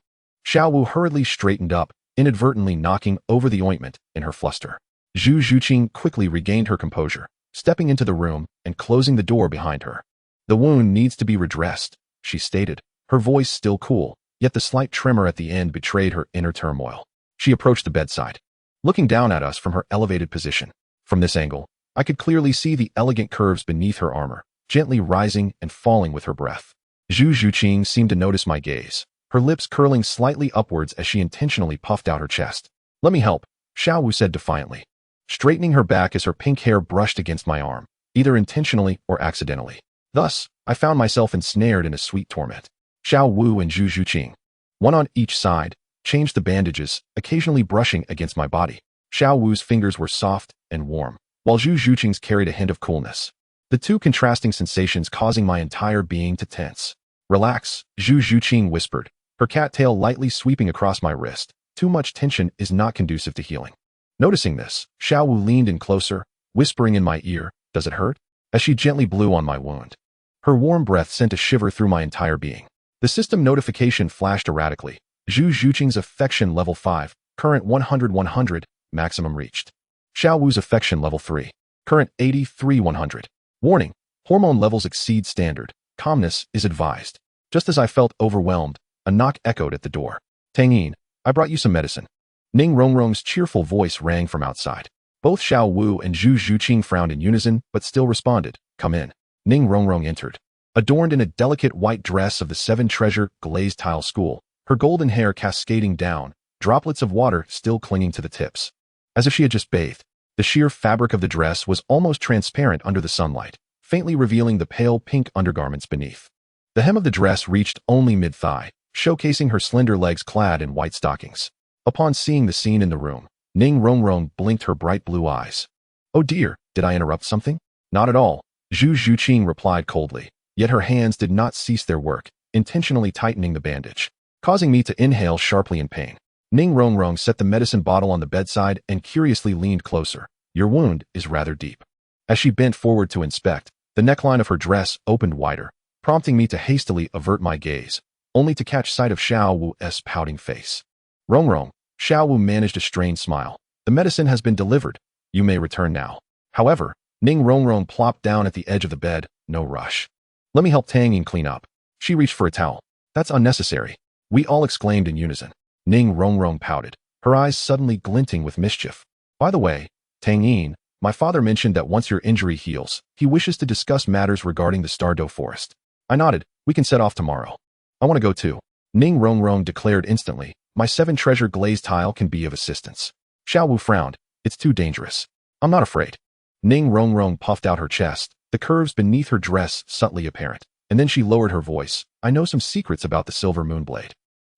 Xiao Wu hurriedly straightened up, inadvertently knocking over the ointment in her fluster. Zhu Zhuqing quickly regained her composure, stepping into the room and closing the door behind her. The wound needs to be redressed, she stated, her voice still cool, yet the slight tremor at the end betrayed her inner turmoil. She approached the bedside, looking down at us from her elevated position. From this angle, I could clearly see the elegant curves beneath her armor, gently rising and falling with her breath. Zhu Zhuqing seemed to notice my gaze, her lips curling slightly upwards as she intentionally puffed out her chest. Let me help, Xiao Wu said defiantly, straightening her back as her pink hair brushed against my arm, either intentionally or accidentally. Thus, I found myself ensnared in a sweet torment. Xiao Wu and Zhu Zhuqing, one on each side, changed the bandages, occasionally brushing against my body. Xiao Wu's fingers were soft and warm, while Zhu Zhuqing's carried a hint of coolness. The two contrasting sensations causing my entire being to tense. Relax, Zhu Zhuqing whispered, her cat tail lightly sweeping across my wrist. Too much tension is not conducive to healing. Noticing this, Xiao Wu leaned in closer, whispering in my ear, does it hurt? As she gently blew on my wound. Her warm breath sent a shiver through my entire being. The system notification flashed erratically. Zhu Zhuqing's affection level 5, current 100-100, maximum reached. Xiao Wu's affection level 3, current 83-100. Warning, hormone levels exceed standard. Calmness is advised. Just as I felt overwhelmed, a knock echoed at the door. Tang Yin, I brought you some medicine. Ning Rongrong's cheerful voice rang from outside. Both Xiao Wu and Zhu Zhuqing frowned in unison, but still responded, come in. Ning Rongrong entered. Adorned in a delicate white dress of the Seven Treasure glazed tile school, her golden hair cascading down, droplets of water still clinging to the tips. As if she had just bathed, the sheer fabric of the dress was almost transparent under the sunlight, faintly revealing the pale pink undergarments beneath. The hem of the dress reached only mid-thigh, showcasing her slender legs clad in white stockings. Upon seeing the scene in the room, Ning Rongrong blinked her bright blue eyes. Oh dear, did I interrupt something? Not at all, Zhu Zhuqing replied coldly, yet her hands did not cease their work, intentionally tightening the bandage, causing me to inhale sharply in pain. Ning Rongrong set the medicine bottle on the bedside and curiously leaned closer. Your wound is rather deep. As she bent forward to inspect, the neckline of her dress opened wider, prompting me to hastily avert my gaze, only to catch sight of Xiao Wu's pouting face. Rongrong, Xiao Wu managed a strained smile. The medicine has been delivered. You may return now. However, Ning Rongrong plopped down at the edge of the bed, no rush. Let me help Tang Yin clean up. She reached for a towel. That's unnecessary. We all exclaimed in unison. Ning Rongrong pouted, her eyes suddenly glinting with mischief. By the way, Tang Yin, my father mentioned that once your injury heals, he wishes to discuss matters regarding the Stardow Forest. I nodded. We can set off tomorrow. I want to go too. Ning Rongrong declared instantly. My Seven Treasure glazed tile can be of assistance. Xiao Wu frowned. It's too dangerous. I'm not afraid. Ning Rongrong puffed out her chest, the curves beneath her dress subtly apparent, and then she lowered her voice. I know some secrets about the Silver Moonblade.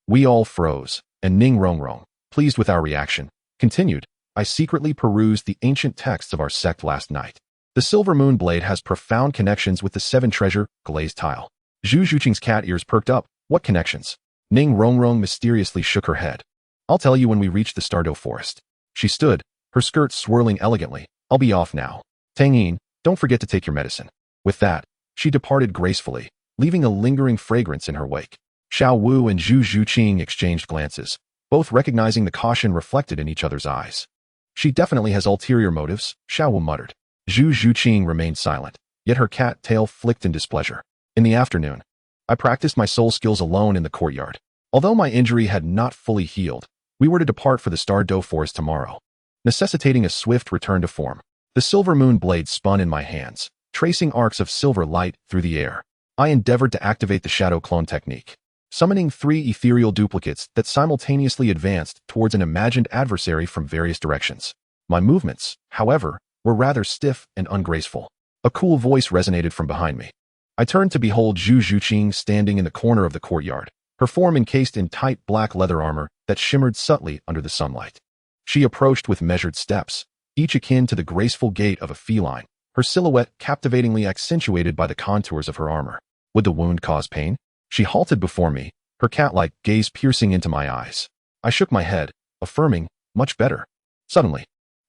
We all froze, and Ning Rongrong, pleased with our reaction, continued. I secretly perused the ancient texts of our sect last night. The Silver Moonblade has profound connections with the Seven Treasure glazed tile. Zhu Zhuqing's cat ears perked up. What connections? Ning Rongrong mysteriously shook her head. I'll tell you when we reach the Stardow Forest. She stood, her skirt swirling elegantly. I'll be off now. Tang Yin, don't forget to take your medicine. With that, she departed gracefully, leaving a lingering fragrance in her wake. Xiao Wu and Zhu Zhuqing exchanged glances, both recognizing the caution reflected in each other's eyes. She definitely has ulterior motives, Xiao Wu muttered. Zhu Zhuqing remained silent, yet her cat tail flicked in displeasure. In the afternoon, I practiced my soul skills alone in the courtyard. Although my injury had not fully healed, we were to depart for the Star Doe Forest tomorrow, necessitating a swift return to form. The silver moon blade spun in my hands, tracing arcs of silver light through the air. I endeavored to activate the shadow clone technique, summoning 3 ethereal duplicates that simultaneously advanced towards an imagined adversary from various directions. My movements, however, were rather stiff and ungraceful. A cool voice resonated from behind me. I turned to behold Zhu Zhuqing standing in the corner of the courtyard, her form encased in tight black leather armor that shimmered subtly under the sunlight. She approached with measured steps, each akin to the graceful gait of a feline, her silhouette captivatingly accentuated by the contours of her armor. Would the wound cause pain? She halted before me, her cat-like gaze piercing into my eyes. I shook my head, affirming, much better. Suddenly,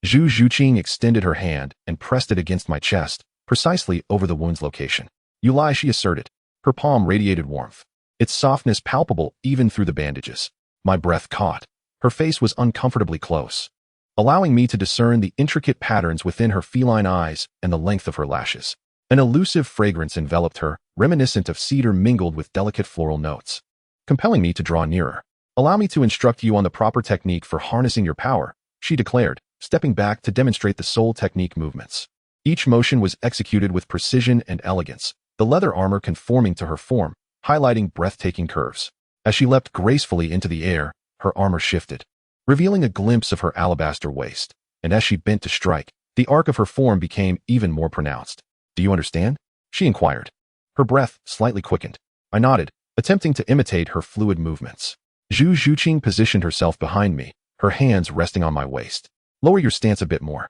Zhu Zhuqing extended her hand and pressed it against my chest, precisely over the wound's location. You lie, she asserted. Her palm radiated warmth, its softness palpable even through the bandages. My breath caught. Her face was uncomfortably close, allowing me to discern the intricate patterns within her feline eyes and the length of her lashes. An elusive fragrance enveloped her, reminiscent of cedar mingled with delicate floral notes, compelling me to draw nearer. Allow me to instruct you on the proper technique for harnessing your power, she declared, stepping back to demonstrate the soul technique movements. Each motion was executed with precision and elegance, the leather armor conforming to her form, highlighting breathtaking curves. As she leapt gracefully into the air, her armor shifted, revealing a glimpse of her alabaster waist, and as she bent to strike, the arc of her form became even more pronounced. Do you understand? She inquired. Her breath slightly quickened. I nodded, attempting to imitate her fluid movements. Zhu Zhuqing positioned herself behind me, her hands resting on my waist. Lower your stance a bit more.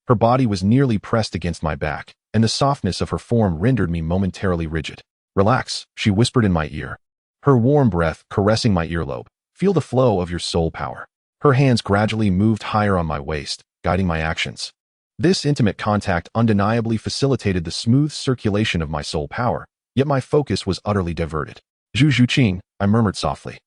Her body was nearly pressed against my back, and the softness of her form rendered me momentarily rigid. Relax, she whispered in my ear, her warm breath caressing my earlobe. Feel the flow of your soul power. Her hands gradually moved higher on my waist, guiding my actions. This intimate contact undeniably facilitated the smooth circulation of my soul power, yet my focus was utterly diverted. Zhu Zhuqing, I murmured softly.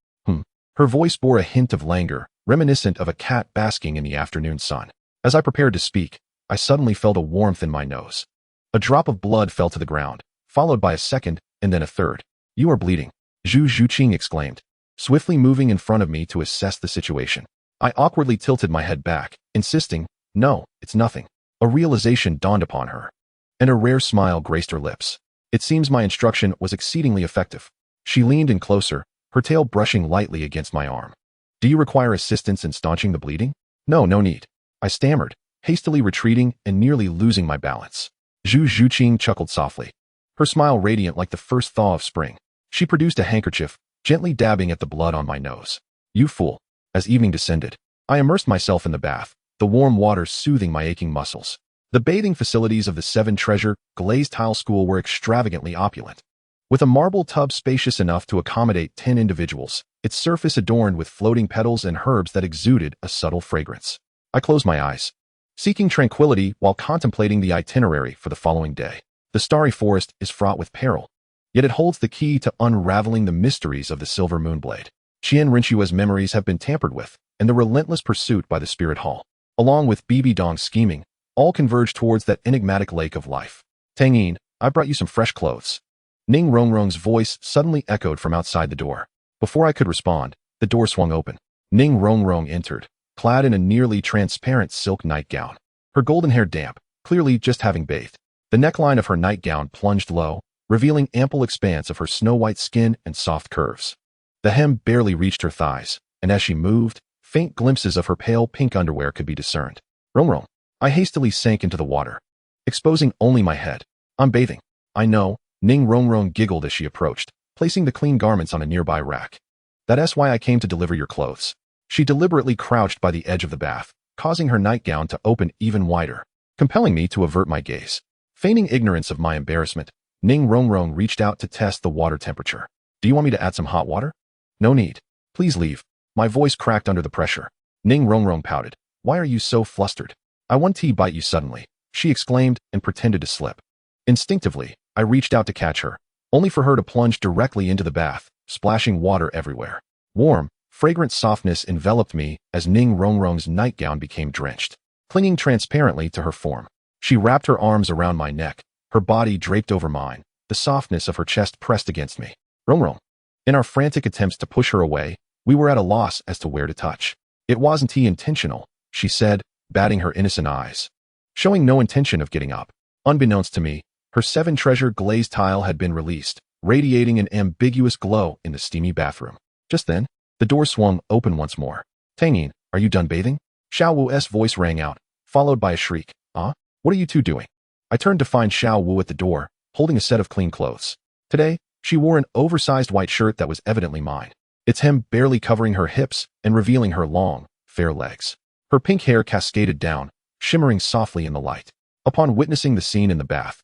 Her voice bore a hint of languor, reminiscent of a cat basking in the afternoon sun. As I prepared to speak, I suddenly felt a warmth in my nose. A drop of blood fell to the ground, followed by a second, and then a third. You are bleeding, Zhu Zhuqing exclaimed, swiftly moving in front of me to assess the situation. I awkwardly tilted my head back, insisting, no, it's nothing. A realization dawned upon her, and a rare smile graced her lips. It seems my instruction was exceedingly effective. She leaned in closer, her tail brushing lightly against my arm. Do you require assistance in staunching the bleeding? No need. I stammered, hastily retreating and nearly losing my balance. Zhu Zhuqing chuckled softly, her smile radiant like the first thaw of spring. She produced a handkerchief, gently dabbing at the blood on my nose. You fool. As evening descended, I immersed myself in the bath, the warm water soothing my aching muscles. The bathing facilities of the Seven Treasure glazed tile school were extravagantly opulent. With a marble tub spacious enough to accommodate 10 individuals, its surface adorned with floating petals and herbs that exuded a subtle fragrance. I closed my eyes, seeking tranquility while contemplating the itinerary for the following day. The starry forest is fraught with peril, yet it holds the key to unraveling the mysteries of the Silver Moonblade. Qian Rinchua's memories have been tampered with, and the relentless pursuit by the Spirit Hall, along with Bibi Dong's scheming, all converge towards that enigmatic lake of life. Tang Yin, I brought you some fresh clothes. Ning Rongrong's voice suddenly echoed from outside the door. Before I could respond, the door swung open. Ning Rongrong entered, clad in a nearly transparent silk nightgown, her golden hair damp, clearly just having bathed. The neckline of her nightgown plunged low, revealing ample expanse of her snow-white skin and soft curves. The hem barely reached her thighs, and as she moved, faint glimpses of her pale pink underwear could be discerned. Rongrong. I hastily sank into the water, exposing only my head. I'm bathing. I know, Ning Rongrong giggled as she approached, placing the clean garments on a nearby rack. That's why I came to deliver your clothes. She deliberately crouched by the edge of the bath, causing her nightgown to open even wider, compelling me to avert my gaze. Feigning ignorance of my embarrassment, Ning Rongrong reached out to test the water temperature. Do you want me to add some hot water? No need. Please leave. My voice cracked under the pressure. Ning Rongrong pouted. Why are you so flustered? I want tea bite you suddenly, she exclaimed and pretended to slip. Instinctively, I reached out to catch her, only for her to plunge directly into the bath, splashing water everywhere. Warm, fragrant softness enveloped me as Ning Rongrong's nightgown became drenched, clinging transparently to her form. She wrapped her arms around my neck, her body draped over mine, the softness of her chest pressed against me. Rongrong. In our frantic attempts to push her away, we were at a loss as to where to touch. It wasn't intentional, she said, batting her innocent eyes, showing no intention of getting up. Unbeknownst to me, her 7-treasure glazed tile had been released, radiating an ambiguous glow in the steamy bathroom. Just then, the door swung open once more. Tang Yin, are you done bathing? Xiao Wu's voice rang out, followed by a shriek. What are you two doing? I turned to find Xiao Wu at the door, holding a set of clean clothes. Today, she wore an oversized white shirt that was evidently mine, its hem barely covering her hips and revealing her long, fair legs. Her pink hair cascaded down, shimmering softly in the light. Upon witnessing the scene in the bath,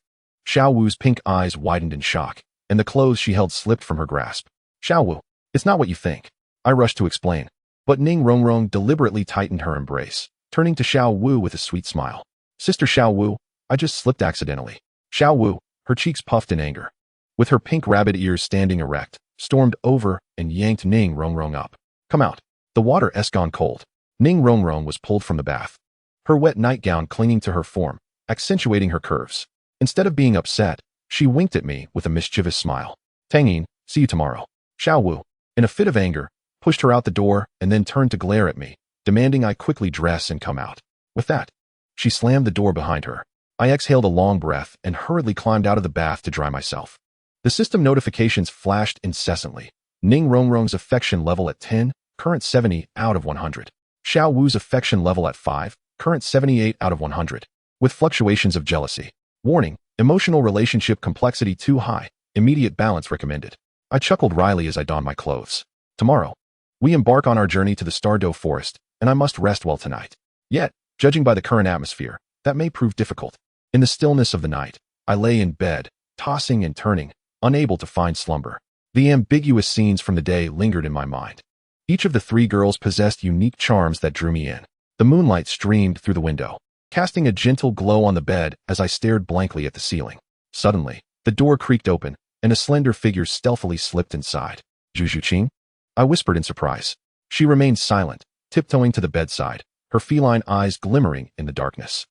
Xiao Wu's pink eyes widened in shock, and the clothes she held slipped from her grasp. Xiao Wu, it's not what you think. I rushed to explain, but Ning Rongrong deliberately tightened her embrace, turning to Xiao Wu with a sweet smile. Sister Xiao Wu, I just slipped accidentally. Xiao Wu, her cheeks puffed in anger, with her pink rabbit ears standing erect, stormed over and yanked Ning Rongrong up. Come out. The water has gone cold. Ning Rongrong was pulled from the bath, her wet nightgown clinging to her form, accentuating her curves. Instead of being upset, she winked at me with a mischievous smile. Tang Yin, see you tomorrow. Xiao Wu, in a fit of anger, pushed her out the door and then turned to glare at me, demanding I quickly dress and come out. With that, she slammed the door behind her. I exhaled a long breath and hurriedly climbed out of the bath to dry myself. The system notifications flashed incessantly. Ning Rongrong's affection level at 10, current 70 out of 100. Xiao Wu's affection level at 5, current 78 out of 100. With fluctuations of jealousy. Warning, emotional relationship complexity too high, immediate balance recommended. I chuckled wryly as I donned my clothes. Tomorrow, we embark on our journey to the Douluo Forest, and I must rest well tonight. Yet, judging by the current atmosphere, that may prove difficult. In the stillness of the night, I lay in bed, tossing and turning, unable to find slumber. The ambiguous scenes from the day lingered in my mind. Each of the 3 girls possessed unique charms that drew me in. The moonlight streamed through the window, casting a gentle glow on the bed as I stared blankly at the ceiling. Suddenly, the door creaked open, and a slender figure stealthily slipped inside. Zhu Qing? I whispered in surprise. She remained silent, tiptoeing to the bedside, her feline eyes glimmering in the darkness.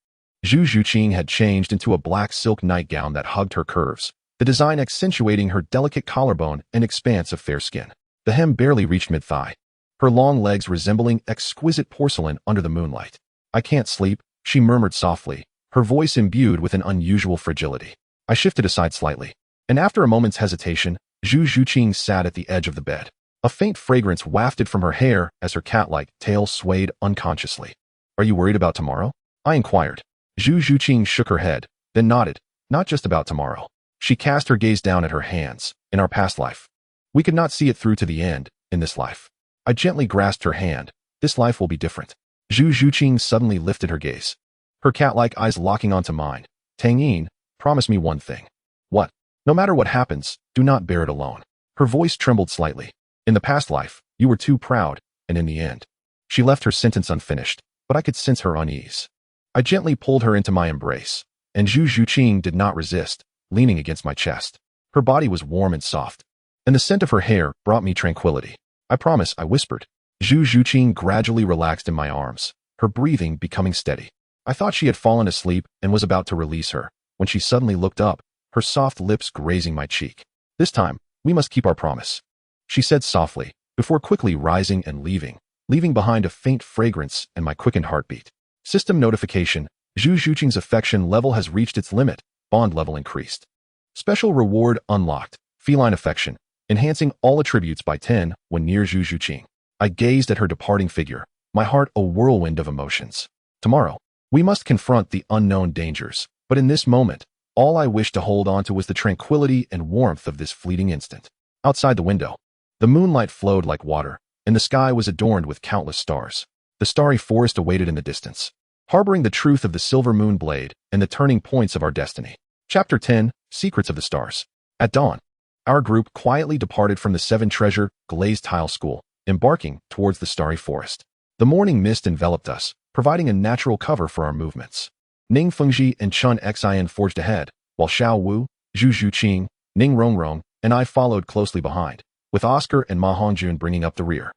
Zhu Qing had changed into a black silk nightgown that hugged her curves, the design accentuating her delicate collarbone and expanse of fair skin. The hem barely reached mid-thigh, her long legs resembling exquisite porcelain under the moonlight. I can't sleep, she murmured softly, her voice imbued with an unusual fragility. I shifted aside slightly, and after a moment's hesitation, Zhu Qing sat at the edge of the bed. A faint fragrance wafted from her hair as her cat-like tail swayed unconsciously. Are you worried about tomorrow? I inquired. Zhu Qing shook her head, then nodded. Not just about tomorrow. She cast her gaze down at her hands. In our past life, we could not see it through to the end, in this life. I gently grasped her hand. This life will be different. Zhu Qing suddenly lifted her gaze, her cat-like eyes locking onto mine. Tang Yin, promise me one thing. What? No matter what happens, do not bear it alone. Her voice trembled slightly. In the past life, you were too proud, and in the end. She left her sentence unfinished, but I could sense her unease. I gently pulled her into my embrace, and Zhu Qing did not resist, leaning against my chest. Her body was warm and soft, and the scent of her hair brought me tranquility. I promise, I whispered. Zhu Qing gradually relaxed in my arms, her breathing becoming steady. I thought she had fallen asleep and was about to release her, when she suddenly looked up, her soft lips grazing my cheek. This time, we must keep our promise, she said softly, before quickly rising and leaving behind a faint fragrance and my quickened heartbeat. System notification, Zhu Qing's affection level has reached its limit, bond level increased. Special reward unlocked, feline affection, enhancing all attributes by 10 when near Zhu Qing. I gazed at her departing figure, my heart a whirlwind of emotions. Tomorrow, we must confront the unknown dangers, but in this moment, all I wished to hold on to was the tranquility and warmth of this fleeting instant. Outside the window, the moonlight flowed like water, and the sky was adorned with countless stars. The starry forest awaited in the distance, harboring the truth of the silver moon blade and the turning points of our destiny. Chapter 10, Secrets of the Stars. At dawn, our group quietly departed from the 7-treasure glazed tile school, embarking towards the starry forest. The morning mist enveloped us, providing a natural cover for our movements. Ning Fengji and Chun Xian forged ahead, while Xiao Wu, Zhu Qing, Ning Rongrong, and I followed closely behind, with Oscar and Ma Hongjun bringing up the rear.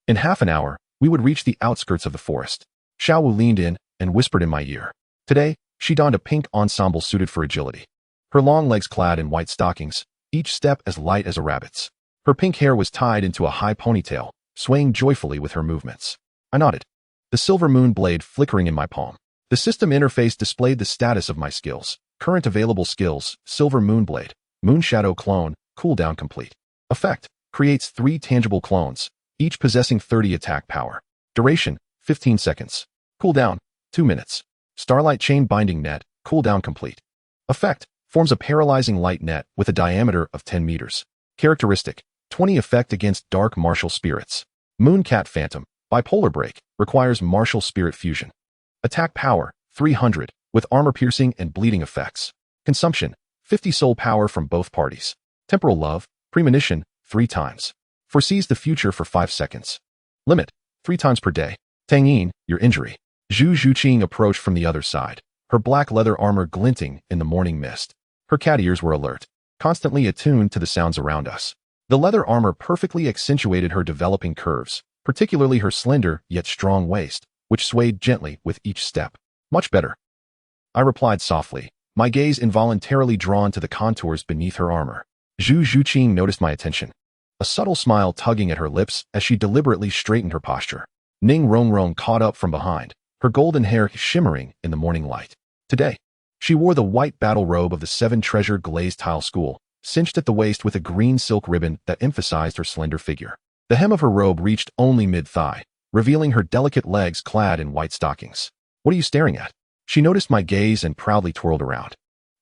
In half an hour, we would reach the outskirts of the forest. Xiao Wu leaned in and whispered in my ear. Today, she donned a pink ensemble suited for agility, her long legs clad in white stockings, each step as light as a rabbit's. Her pink hair was tied into a high ponytail, swaying joyfully with her movements. I nodded, the silver moon blade flickering in my palm. The system interface displayed the status of my skills. Current available skills: Silver Moonblade, Moonshadow Clone, cooldown complete. Effect: creates 3 tangible clones, each possessing 30 attack power. Duration: 15 seconds. Cooldown: 2 minutes. Starlight Chain Binding Net, cooldown complete. Effect: forms a paralyzing light net with a diameter of 10 meters. Characteristic: 20 effect against dark martial spirits. Mooncat Phantom, bipolar break, requires martial spirit fusion. Attack power: 300, with armor piercing and bleeding effects. Consumption: 50 soul power from both parties. Temporal love, premonition, 3 times. Foresees the future for 5 seconds. Limit: 3 times per day. Tang Yin, your injury. Zhu Zhuqing approached from the other side, her black leather armor glinting in the morning mist. Her cat ears were alert, constantly attuned to the sounds around us. The leather armor perfectly accentuated her developing curves, particularly her slender yet strong waist, which swayed gently with each step. Much better, I replied softly, my gaze involuntarily drawn to the contours beneath her armor. Zhu Zhuqing noticed my attention, a subtle smile tugging at her lips as she deliberately straightened her posture. Ning Rongrong caught up from behind, her golden hair shimmering in the morning light. Today, she wore the white battle robe of the 7 Treasure glazed tile school, cinched at the waist with a green silk ribbon that emphasized her slender figure. The hem of her robe reached only mid-thigh, revealing her delicate legs clad in white stockings. What are you staring at? She noticed my gaze and proudly twirled around.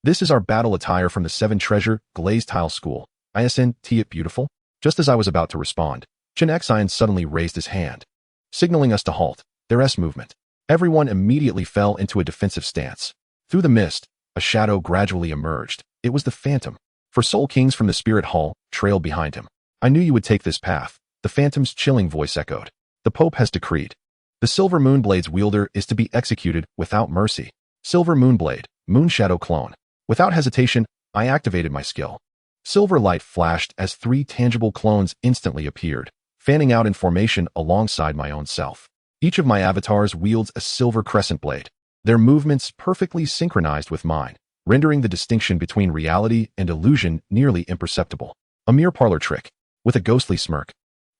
This is our battle attire from the 7 Treasure glazed tile school. Isn't it beautiful? Just as I was about to respond, Chen Xian suddenly raised his hand, signaling us to halt their movement. Everyone immediately fell into a defensive stance. Through the mist, a shadow gradually emerged. It was the Phantom. For Soul Kings from the Spirit Hall trailed behind him. I knew you would take this path, the Phantom's chilling voice echoed. The Pope has decreed. The Silver Moonblade's wielder is to be executed without mercy. Silver Moonblade, Moonshadow Clone. Without hesitation, I activated my skill. Silver light flashed as 3 tangible clones instantly appeared, fanning out in formation alongside my own self. Each of my avatars wields a silver crescent blade, their movements perfectly synchronized with mine, rendering the distinction between reality and illusion nearly imperceptible. A mere parlor trick. With a ghostly smirk,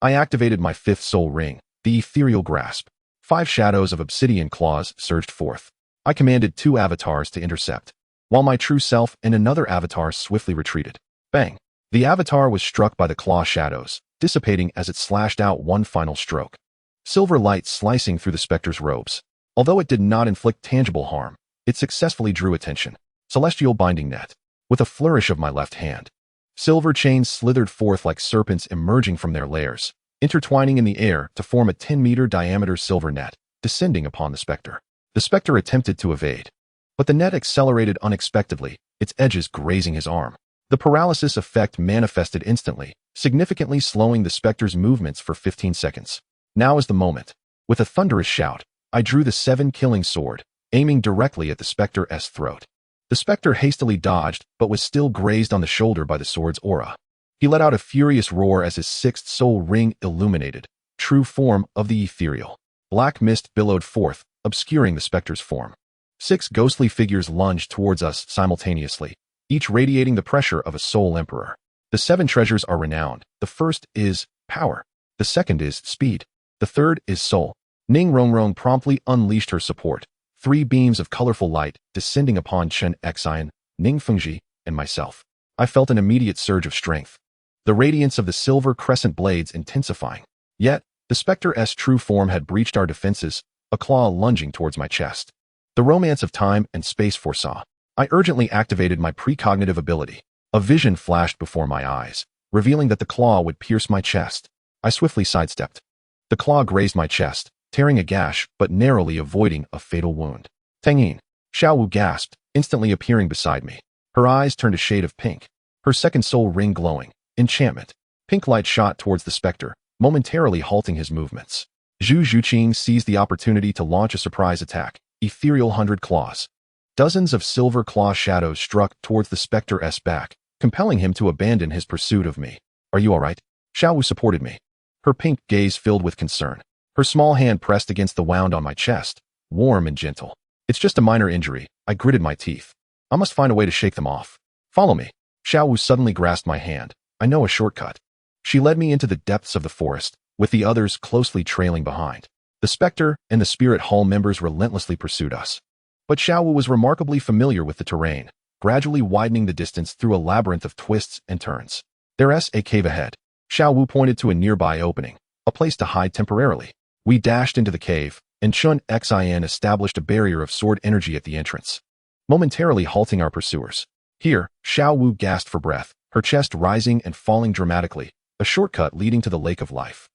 I activated my 5th soul ring, the Ethereal Grasp. 5 shadows of obsidian claws surged forth. I commanded 2 avatars to intercept, while my true self and another avatar swiftly retreated. Bang! The avatar was struck by the claw shadows, dissipating as it slashed out one final stroke. Silver light slicing through the specter's robes. Although it did not inflict tangible harm, it successfully drew attention. Celestial Binding Net. With a flourish of my left hand, silver chains slithered forth like serpents emerging from their lairs, intertwining in the air to form a 10-meter diameter silver net, descending upon the specter. The specter attempted to evade, but the net accelerated unexpectedly, its edges grazing his arm. The paralysis effect manifested instantly, significantly slowing the specter's movements for 15 seconds. Now is the moment. With a thunderous shout, I drew the 7-killing sword, aiming directly at the specter's throat. The specter hastily dodged, but was still grazed on the shoulder by the sword's aura. He let out a furious roar as his 6th soul ring illuminated, true form of the ethereal. Black mist billowed forth, obscuring the specter's form. 6 ghostly figures lunged towards us simultaneously, each radiating the pressure of a soul emperor. The 7 treasures are renowned. The first is power. The second is speed. The third is soul. Ning Rongrong promptly unleashed her support. 3 beams of colorful light descending upon Chen Xian, Ning Fengji, and myself. I felt an immediate surge of strength, the radiance of the silver crescent blades intensifying. Yet, the specter's true form had breached our defenses, a claw lunging towards my chest. The romance of time and space foresaw. I urgently activated my precognitive ability. A vision flashed before my eyes, revealing that the claw would pierce my chest. I swiftly sidestepped. The claw grazed my chest, tearing a gash but narrowly avoiding a fatal wound. Tang Yin, Xiao Wu gasped, instantly appearing beside me. Her eyes turned a shade of pink, her 2nd soul ring glowing. Enchantment. Pink light shot towards the specter, momentarily halting his movements. Zhu Zhuqing seized the opportunity to launch a surprise attack. Ethereal 100 claws. Dozens of silver claw shadows struck towards the specter's back, compelling him to abandon his pursuit of me. Are you all right? Xiao Wu supported me, her pink gaze filled with concern. Her small hand pressed against the wound on my chest, warm and gentle. It's just a minor injury, I gritted my teeth. I must find a way to shake them off. Follow me. Xiao Wu suddenly grasped my hand. I know a shortcut. She led me into the depths of the forest, with the others closely trailing behind. The Spectre and the Spirit Hall members relentlessly pursued us. But Xiaowu was remarkably familiar with the terrain, gradually widening the distance through a labyrinth of twists and turns. There's a cave ahead. Xiaowu pointed to a nearby opening, a place to hide temporarily. We dashed into the cave, and Chun Xin established a barrier of sword energy at the entrance, momentarily halting our pursuers. Here, Xiaowu gasped for breath, her chest rising and falling dramatically, a shortcut leading to the Lake of Life.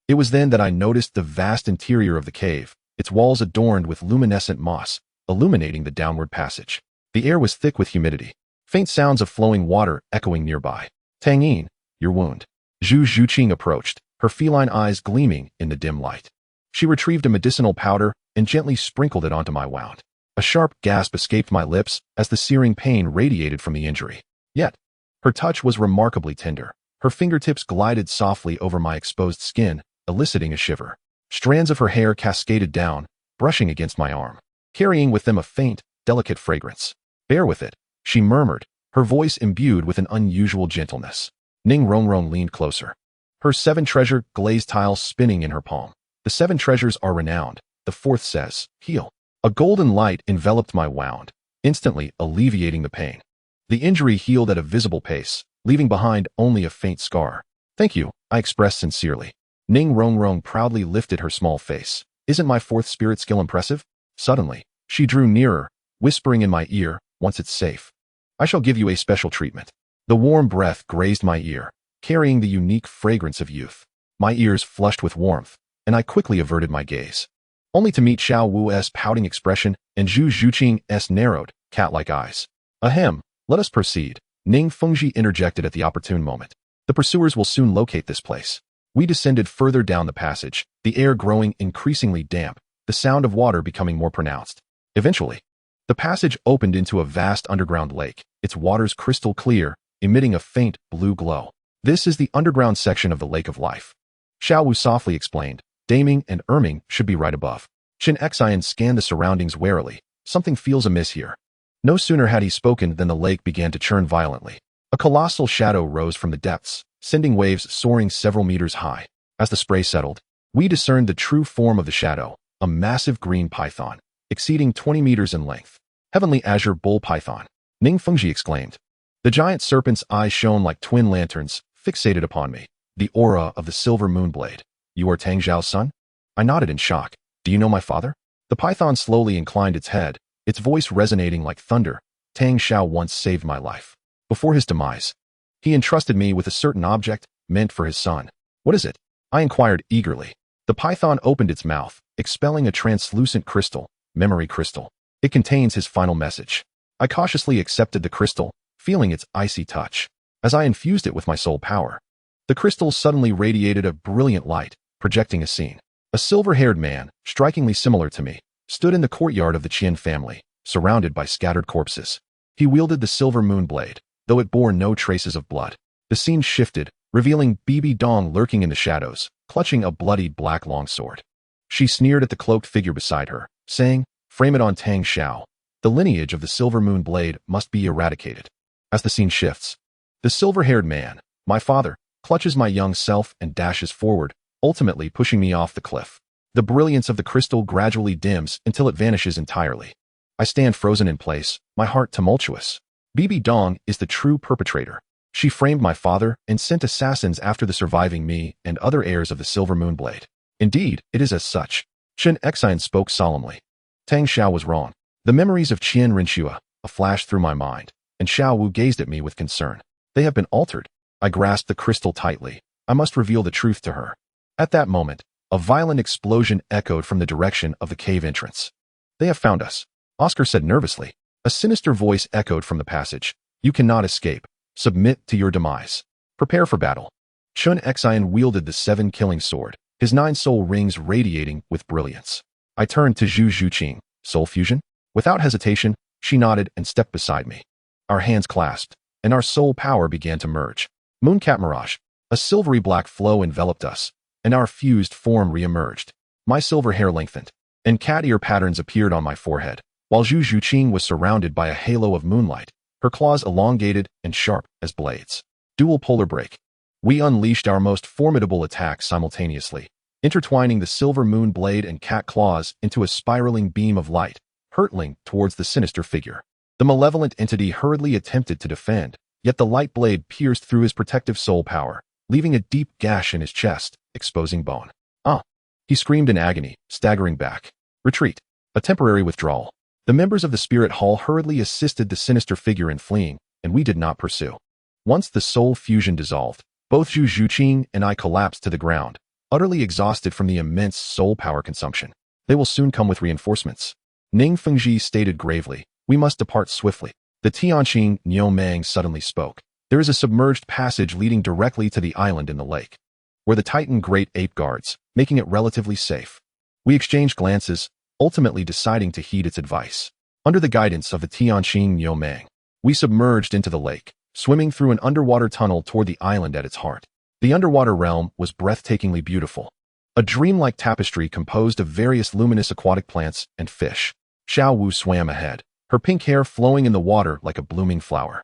It was then that I noticed the vast interior of the cave, its walls adorned with luminescent moss, illuminating the downward passage. The air was thick with humidity, faint sounds of flowing water echoing nearby. Tang Yin, your wound. Zhu Zhuqing approached, her feline eyes gleaming in the dim light. She retrieved a medicinal powder and gently sprinkled it onto my wound. A sharp gasp escaped my lips as the searing pain radiated from the injury. Yet, her touch was remarkably tender. Her fingertips glided softly over my exposed skin, eliciting a shiver. Strands of her hair cascaded down, brushing against my arm, carrying with them a faint, delicate fragrance. Bear with it, she murmured, her voice imbued with an unusual gentleness. Ning Rongrong leaned closer, her 7 treasure glazed tiles spinning in her palm. The 7 treasures are renowned, the 4th says, heal. A golden light enveloped my wound, instantly alleviating the pain. The injury healed at a visible pace, leaving behind only a faint scar. Thank you, I expressed sincerely. Ning Rongrong proudly lifted her small face. Isn't my 4th spirit skill impressive? Suddenly, she drew nearer, whispering in my ear, once it's safe, I shall give you a special treatment. The warm breath grazed my ear, carrying the unique fragrance of youth. My ears flushed with warmth, and I quickly averted my gaze, only to meet Xiao Wu's pouting expression and Zhu Zhuqing's narrowed, cat-like eyes. Ahem, let us proceed. Ning Fengji interjected at the opportune moment. The pursuers will soon locate this place. We descended further down the passage, the air growing increasingly damp, the sound of water becoming more pronounced. Eventually, the passage opened into a vast underground lake, its waters crystal clear, emitting a faint blue glow. This is the underground section of the Lake of Life. Xiao Wu softly explained. Daming and Erming should be right above. Qin Xian scanned the surroundings warily. Something feels amiss here. No sooner had he spoken than the lake began to churn violently. A colossal shadow rose from the depths, sending waves soaring several meters high. As the spray settled, we discerned the true form of the shadow, a massive green python, exceeding 20 meters in length. Heavenly Azure Bull Python, Ning Fengji exclaimed. The giant serpent's eyes shone like twin lanterns, fixated upon me. The aura of the silver moonblade. You are Tang Zhao's son? I nodded in shock. Do you know my father? The python slowly inclined its head, its voice resonating like thunder. Tang Xiao once saved my life. Before his demise, he entrusted me with a certain object meant for his son. What is it? I inquired eagerly. The python opened its mouth, expelling a translucent crystal, memory crystal. It contains his final message. I cautiously accepted the crystal, feeling its icy touch. As I infused it with my soul power, the crystal suddenly radiated a brilliant light, projecting a scene. A silver-haired man, strikingly similar to me, stood in the courtyard of the Qian family, surrounded by scattered corpses. He wielded the silver moon blade, though it bore no traces of blood. The scene shifted, revealing Bibi Dong lurking in the shadows, clutching a bloodied black longsword. She sneered at the cloaked figure beside her, saying, "Frame it on Tang Xiao. The lineage of the silver moon blade must be eradicated." As the scene shifts, the silver-haired man, my father, clutches my young self and dashes forward, ultimately pushing me off the cliff. The brilliance of the crystal gradually dims until it vanishes entirely. I stand frozen in place, my heart tumultuous. Bibi Dong is the true perpetrator. She framed my father and sent assassins after the surviving me and other heirs of the silver moon blade. Indeed, it is as such. Qin Xian spoke solemnly. Tang Xiao was wrong. The memories of Qian Rinxua, a flash through my mind, and Xiao Wu gazed at me with concern. They have been altered. I grasped the crystal tightly. I must reveal the truth to her. At that moment, a violent explosion echoed from the direction of the cave entrance. They have found us, Oscar said nervously. A sinister voice echoed from the passage. You cannot escape. Submit to your demise. Prepare for battle. Chun Xian wielded the 7-killing sword, his 9 soul rings radiating with brilliance. I turned to Zhu Zhuqing. Soul fusion? Without hesitation, she nodded and stepped beside me. Our hands clasped, and our soul power began to merge. Mooncat Mirage. A silvery black flow enveloped us, and our fused form re-emerged. My silver hair lengthened, and cat ear patterns appeared on my forehead, while Zhu Zhuqing was surrounded by a halo of moonlight, her claws elongated and sharp as blades. Dual polar break. We unleashed our most formidable attacks simultaneously, intertwining the silver moon blade and cat claws into a spiraling beam of light, hurtling towards the sinister figure. The malevolent entity hurriedly attempted to defend, yet the light blade pierced through his protective soul power, leaving a deep gash in his chest, exposing bone. Ah! He screamed in agony, staggering back. Retreat. A temporary withdrawal. The members of the spirit hall hurriedly assisted the sinister figure in fleeing, and we did not pursue. Once the soul fusion dissolved, both Zhu Zhuqing and I collapsed to the ground, utterly exhausted from the immense soul power consumption. They will soon come with reinforcements. Ning Fengji stated gravely, we must depart swiftly. The Tianqing Niu Mang suddenly spoke. There is a submerged passage leading directly to the island in the lake, where the Titan Great Ape guards, making it relatively safe. We exchanged glances, ultimately deciding to heed its advice. Under the guidance of the Tianqing Niu Mang, we submerged into the lake, swimming through an underwater tunnel toward the island at its heart. The underwater realm was breathtakingly beautiful, a dreamlike tapestry composed of various luminous aquatic plants and fish. Xiao Wu swam ahead, her pink hair flowing in the water like a blooming flower.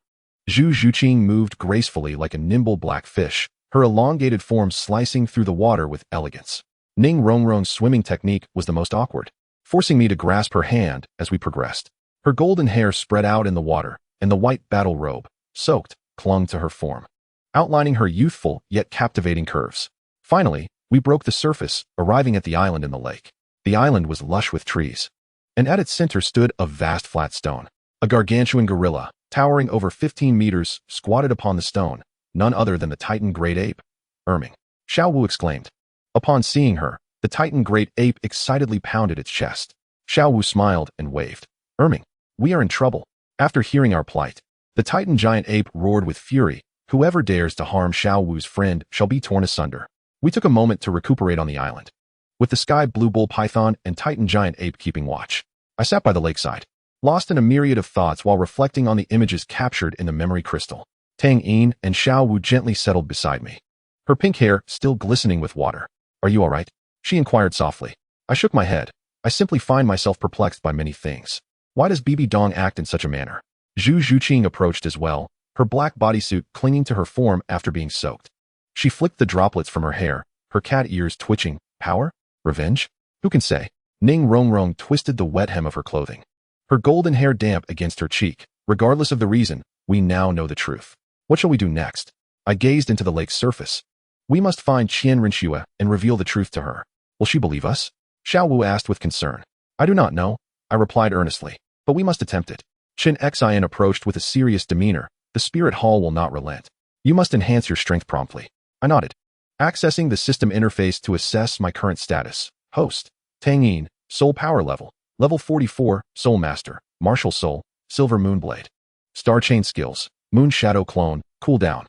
Zhu Zhuqing moved gracefully like a nimble black fish, her elongated form slicing through the water with elegance. Ning Rongrong's swimming technique was the most awkward, forcing me to grasp her hand as we progressed. Her golden hair spread out in the water, and the white battle robe, soaked, clung to her form, outlining her youthful yet captivating curves. Finally, we broke the surface, arriving at the island in the lake. The island was lush with trees, and at its center stood a vast flat stone. A gargantuan gorilla, towering over 15 meters, squatted upon the stone, none other than the Titan Great Ape. Erming. Xiao Wu exclaimed. Upon seeing her, the Titan Great Ape excitedly pounded its chest. Xiao Wu smiled and waved. Erming, we are in trouble. After hearing our plight, the Titan Giant Ape roared with fury. Whoever dares to harm Xiao Wu's friend shall be torn asunder. We took a moment to recuperate on the island, with the Sky Blue Bull Python and Titan Giant Ape keeping watch. I sat by the lakeside, lost in a myriad of thoughts while reflecting on the images captured in the memory crystal. Tang Yin and Xiao Wu gently settled beside me, her pink hair still glistening with water. Are you all right? She inquired softly. I shook my head. I simply find myself perplexed by many things. Why does Bibi Dong act in such a manner? Zhu Zhuqing approached as well, her black bodysuit clinging to her form after being soaked. She flicked the droplets from her hair, her cat ears twitching. Power? Revenge? Who can say? Ning Rongrong twisted the wet hem of her clothing, her golden hair damp against her cheek. Regardless of the reason, we now know the truth. What shall we do next? I gazed into the lake's surface. We must find Qian Rinxue and reveal the truth to her. Will she believe us? Xiao Wu asked with concern. I do not know, I replied earnestly, but we must attempt it. Chen Xian approached with a serious demeanor. The spirit hall will not relent. You must enhance your strength promptly. I nodded, accessing the system interface to assess my current status. Host. Tang Yin, Soul Power Level. Level 44, Soul Master, Martial Soul, Silver Moonblade. Star Chain Skills, Moon Shadow Clone, Cooldown.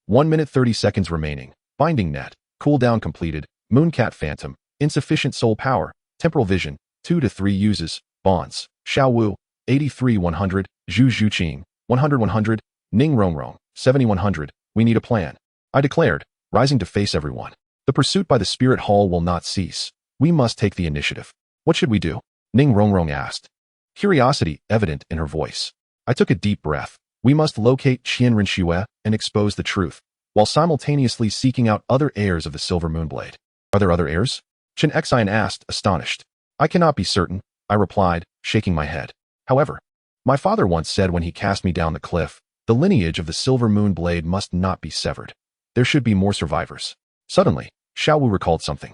1 minute 30 seconds remaining. Binding Net, Cooldown completed. Mooncat Phantom, Insufficient Soul Power, Temporal Vision, 2 to 3 uses. Bonds. Xiao Wu, 83-100, Zhu Zhuqing, 100-100, Ning Rongrong, 70-100. We need a plan, I declared, rising to face everyone. The pursuit by the spirit hall will not cease. We must take the initiative. What should we do? Ning Rongrong asked, curiosity evident in her voice. I took a deep breath. We must locate Qian Rinxue and expose the truth, while simultaneously seeking out other heirs of the Silver Moonblade. Are there other heirs? Chen Xian asked, astonished. I cannot be certain, I replied, shaking my head. However, my father once said when he cast me down the cliff, the lineage of the Silver Moonblade must not be severed. There should be more survivors. Suddenly, Xiao Wu recalled something.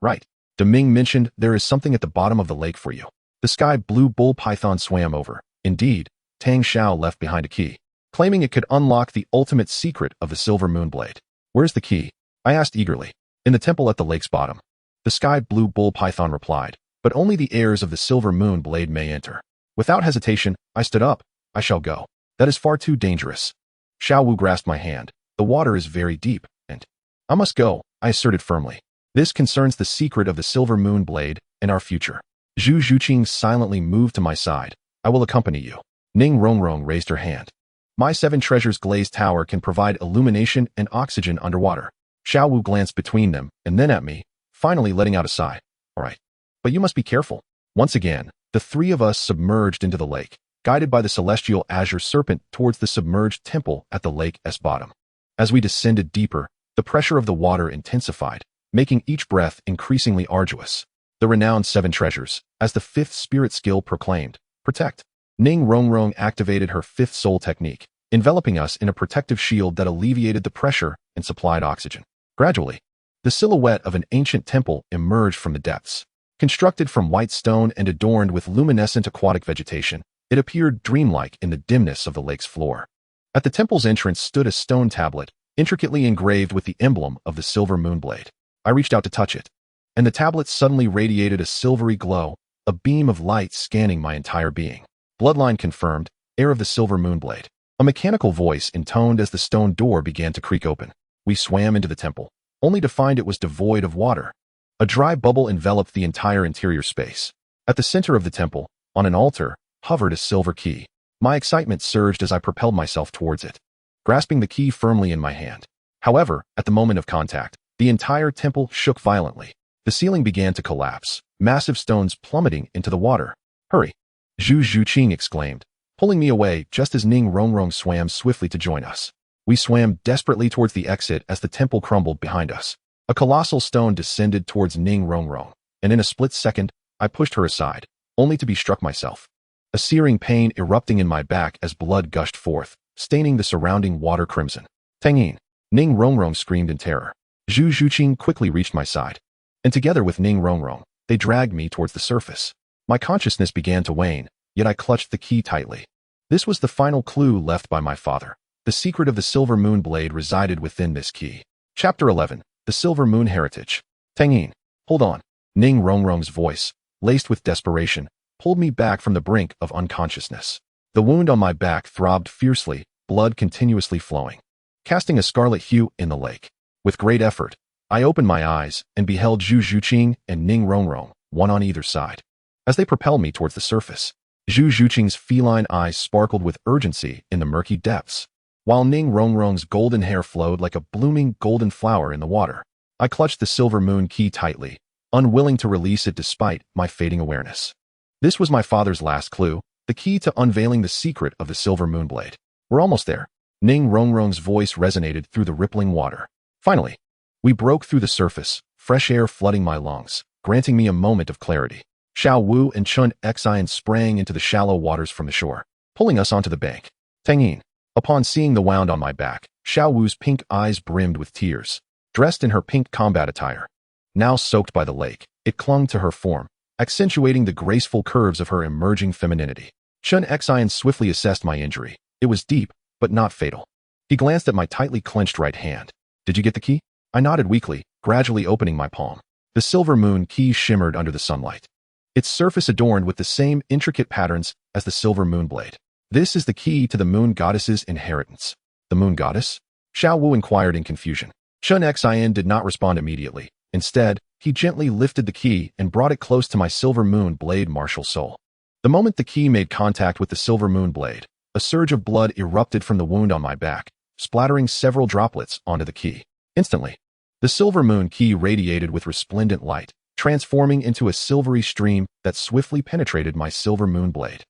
Right. Deming mentioned there is something at the bottom of the lake for you. The Sky Blue Bull Python swam over. Indeed, Tang Xiao left behind a key, claiming it could unlock the ultimate secret of the Silver Moonblade. Where's the key? I asked eagerly. In the temple at the lake's bottom. The Sky Blue Bull Python replied, but only the heirs of the Silver Moonblade may enter. Without hesitation, I stood up. I shall go. That is far too dangerous. Xiao Wu grasped my hand. The water is very deep, and I must go, I asserted firmly. This concerns the secret of the Silver Moonblade and our future. Zhu Zhuqing silently moved to my side. I will accompany you. Ning Rongrong raised her hand. My 7 treasures glazed tower can provide illumination and oxygen underwater. Xiao Wu glanced between them and then at me, finally letting out a sigh. All right. But you must be careful. Once again, the 3 of us submerged into the lake, guided by the celestial azure serpent towards the submerged temple at the lake's bottom. As we descended deeper, The pressure of the water intensified, making each breath increasingly arduous. The renowned 7 treasures, as the 5th spirit skill proclaimed, protect. Ning Rongrong activated her 5th soul technique, enveloping us in a protective shield that alleviated the pressure and supplied oxygen. Gradually, the silhouette of an ancient temple emerged from the depths. Constructed from white stone and adorned with luminescent aquatic vegetation, it appeared dreamlike in the dimness of the lake's floor. At the temple's entrance stood a stone tablet, intricately engraved with the emblem of the silver moonblade. I reached out to touch it, and the tablet suddenly radiated a silvery glow, a beam of light scanning my entire being. Bloodline confirmed, heir of the silver moonblade. A mechanical voice intoned as the stone door began to creak open. We swam into the temple, only to find it was devoid of water. A dry bubble enveloped the entire interior space. At the center of the temple, on an altar, hovered a silver key. My excitement surged as I propelled myself towards it, grasping the key firmly in my hand. However, at the moment of contact, the entire temple shook violently. The ceiling began to collapse, massive stones plummeting into the water. Hurry! Zhu Zhuqing exclaimed, pulling me away just as Ning Rongrong swam swiftly to join us. We swam desperately towards the exit as the temple crumbled behind us. A colossal stone descended towards Ning Rongrong, and in a split second, I pushed her aside, only to be struck myself. A searing pain erupting in my back as blood gushed forth, staining the surrounding water crimson. Tang Yin! Ning Rongrong screamed in terror. Zhu Zhuqing quickly reached my side, and together with Ning Rongrong, they dragged me towards the surface. My consciousness began to wane, yet I clutched the key tightly. This was the final clue left by my father. The secret of the silver moon blade resided within this key. Chapter 11. The Silver Moon Heritage. Tang Yin, hold on. Ning Rongrong's voice, laced with desperation, pulled me back from the brink of unconsciousness. The wound on my back throbbed fiercely, blood continuously flowing, casting a scarlet hue in the lake. With great effort, I opened my eyes and beheld Zhu Zhuqing and Ning Rongrong, one on either side. As they propelled me towards the surface, Zhu Zhuqing's feline eyes sparkled with urgency in the murky depths, while Ning Rongrong's golden hair flowed like a blooming golden flower in the water. I clutched the silver moon key tightly, unwilling to release it despite my fading awareness. This was my father's last clue, the key to unveiling the secret of the silver moonblade. We're almost there. Ning Rongrong's voice resonated through the rippling water. Finally, we broke through the surface, fresh air flooding my lungs, granting me a moment of clarity. Xiao Wu and Chun Xian sprang into the shallow waters from the shore, pulling us onto the bank. Tang Yin. Upon seeing the wound on my back, Xiao Wu's pink eyes brimmed with tears. Dressed in her pink combat attire, now soaked by the lake, it clung to her form, accentuating the graceful curves of her emerging femininity. Chun Xian swiftly assessed my injury. It was deep, but not fatal. He glanced at my tightly clenched right hand. Did you get the key? I nodded weakly, gradually opening my palm. The silver moon key shimmered under the sunlight, its surface adorned with the same intricate patterns as the silver moonblade. This is the key to the moon goddess's inheritance. The moon goddess? Xiao Wu inquired in confusion. Chun Xian did not respond immediately. Instead, he gently lifted the key and brought it close to my silver moon blade martial soul. The moment the key made contact with the silver moon blade, a surge of blood erupted from the wound on my back, splattering several droplets onto the key. Instantly, the silver moon key radiated with resplendent light, transforming into a silvery stream that swiftly penetrated my silver moon blade.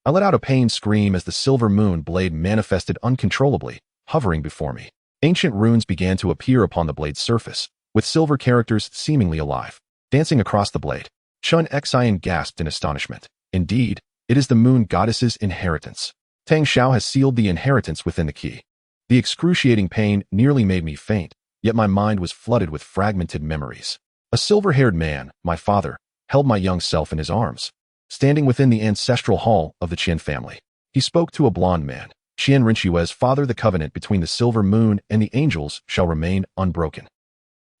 I let out a pained scream as the silver moon blade manifested uncontrollably, hovering before me. Ancient runes began to appear upon the blade's surface, with silver characters seemingly alive, dancing across the blade. Chun Xian gasped in astonishment. Indeed, it is the moon goddess's inheritance. Tang Xiao has sealed the inheritance within the key. The excruciating pain nearly made me faint, yet my mind was flooded with fragmented memories. A silver-haired man, my father, held my young self in his arms, standing within the ancestral hall of the Qian family. He spoke to a blond man. Qian Rinxue's father, the covenant between the silver moon and the angels shall remain unbroken.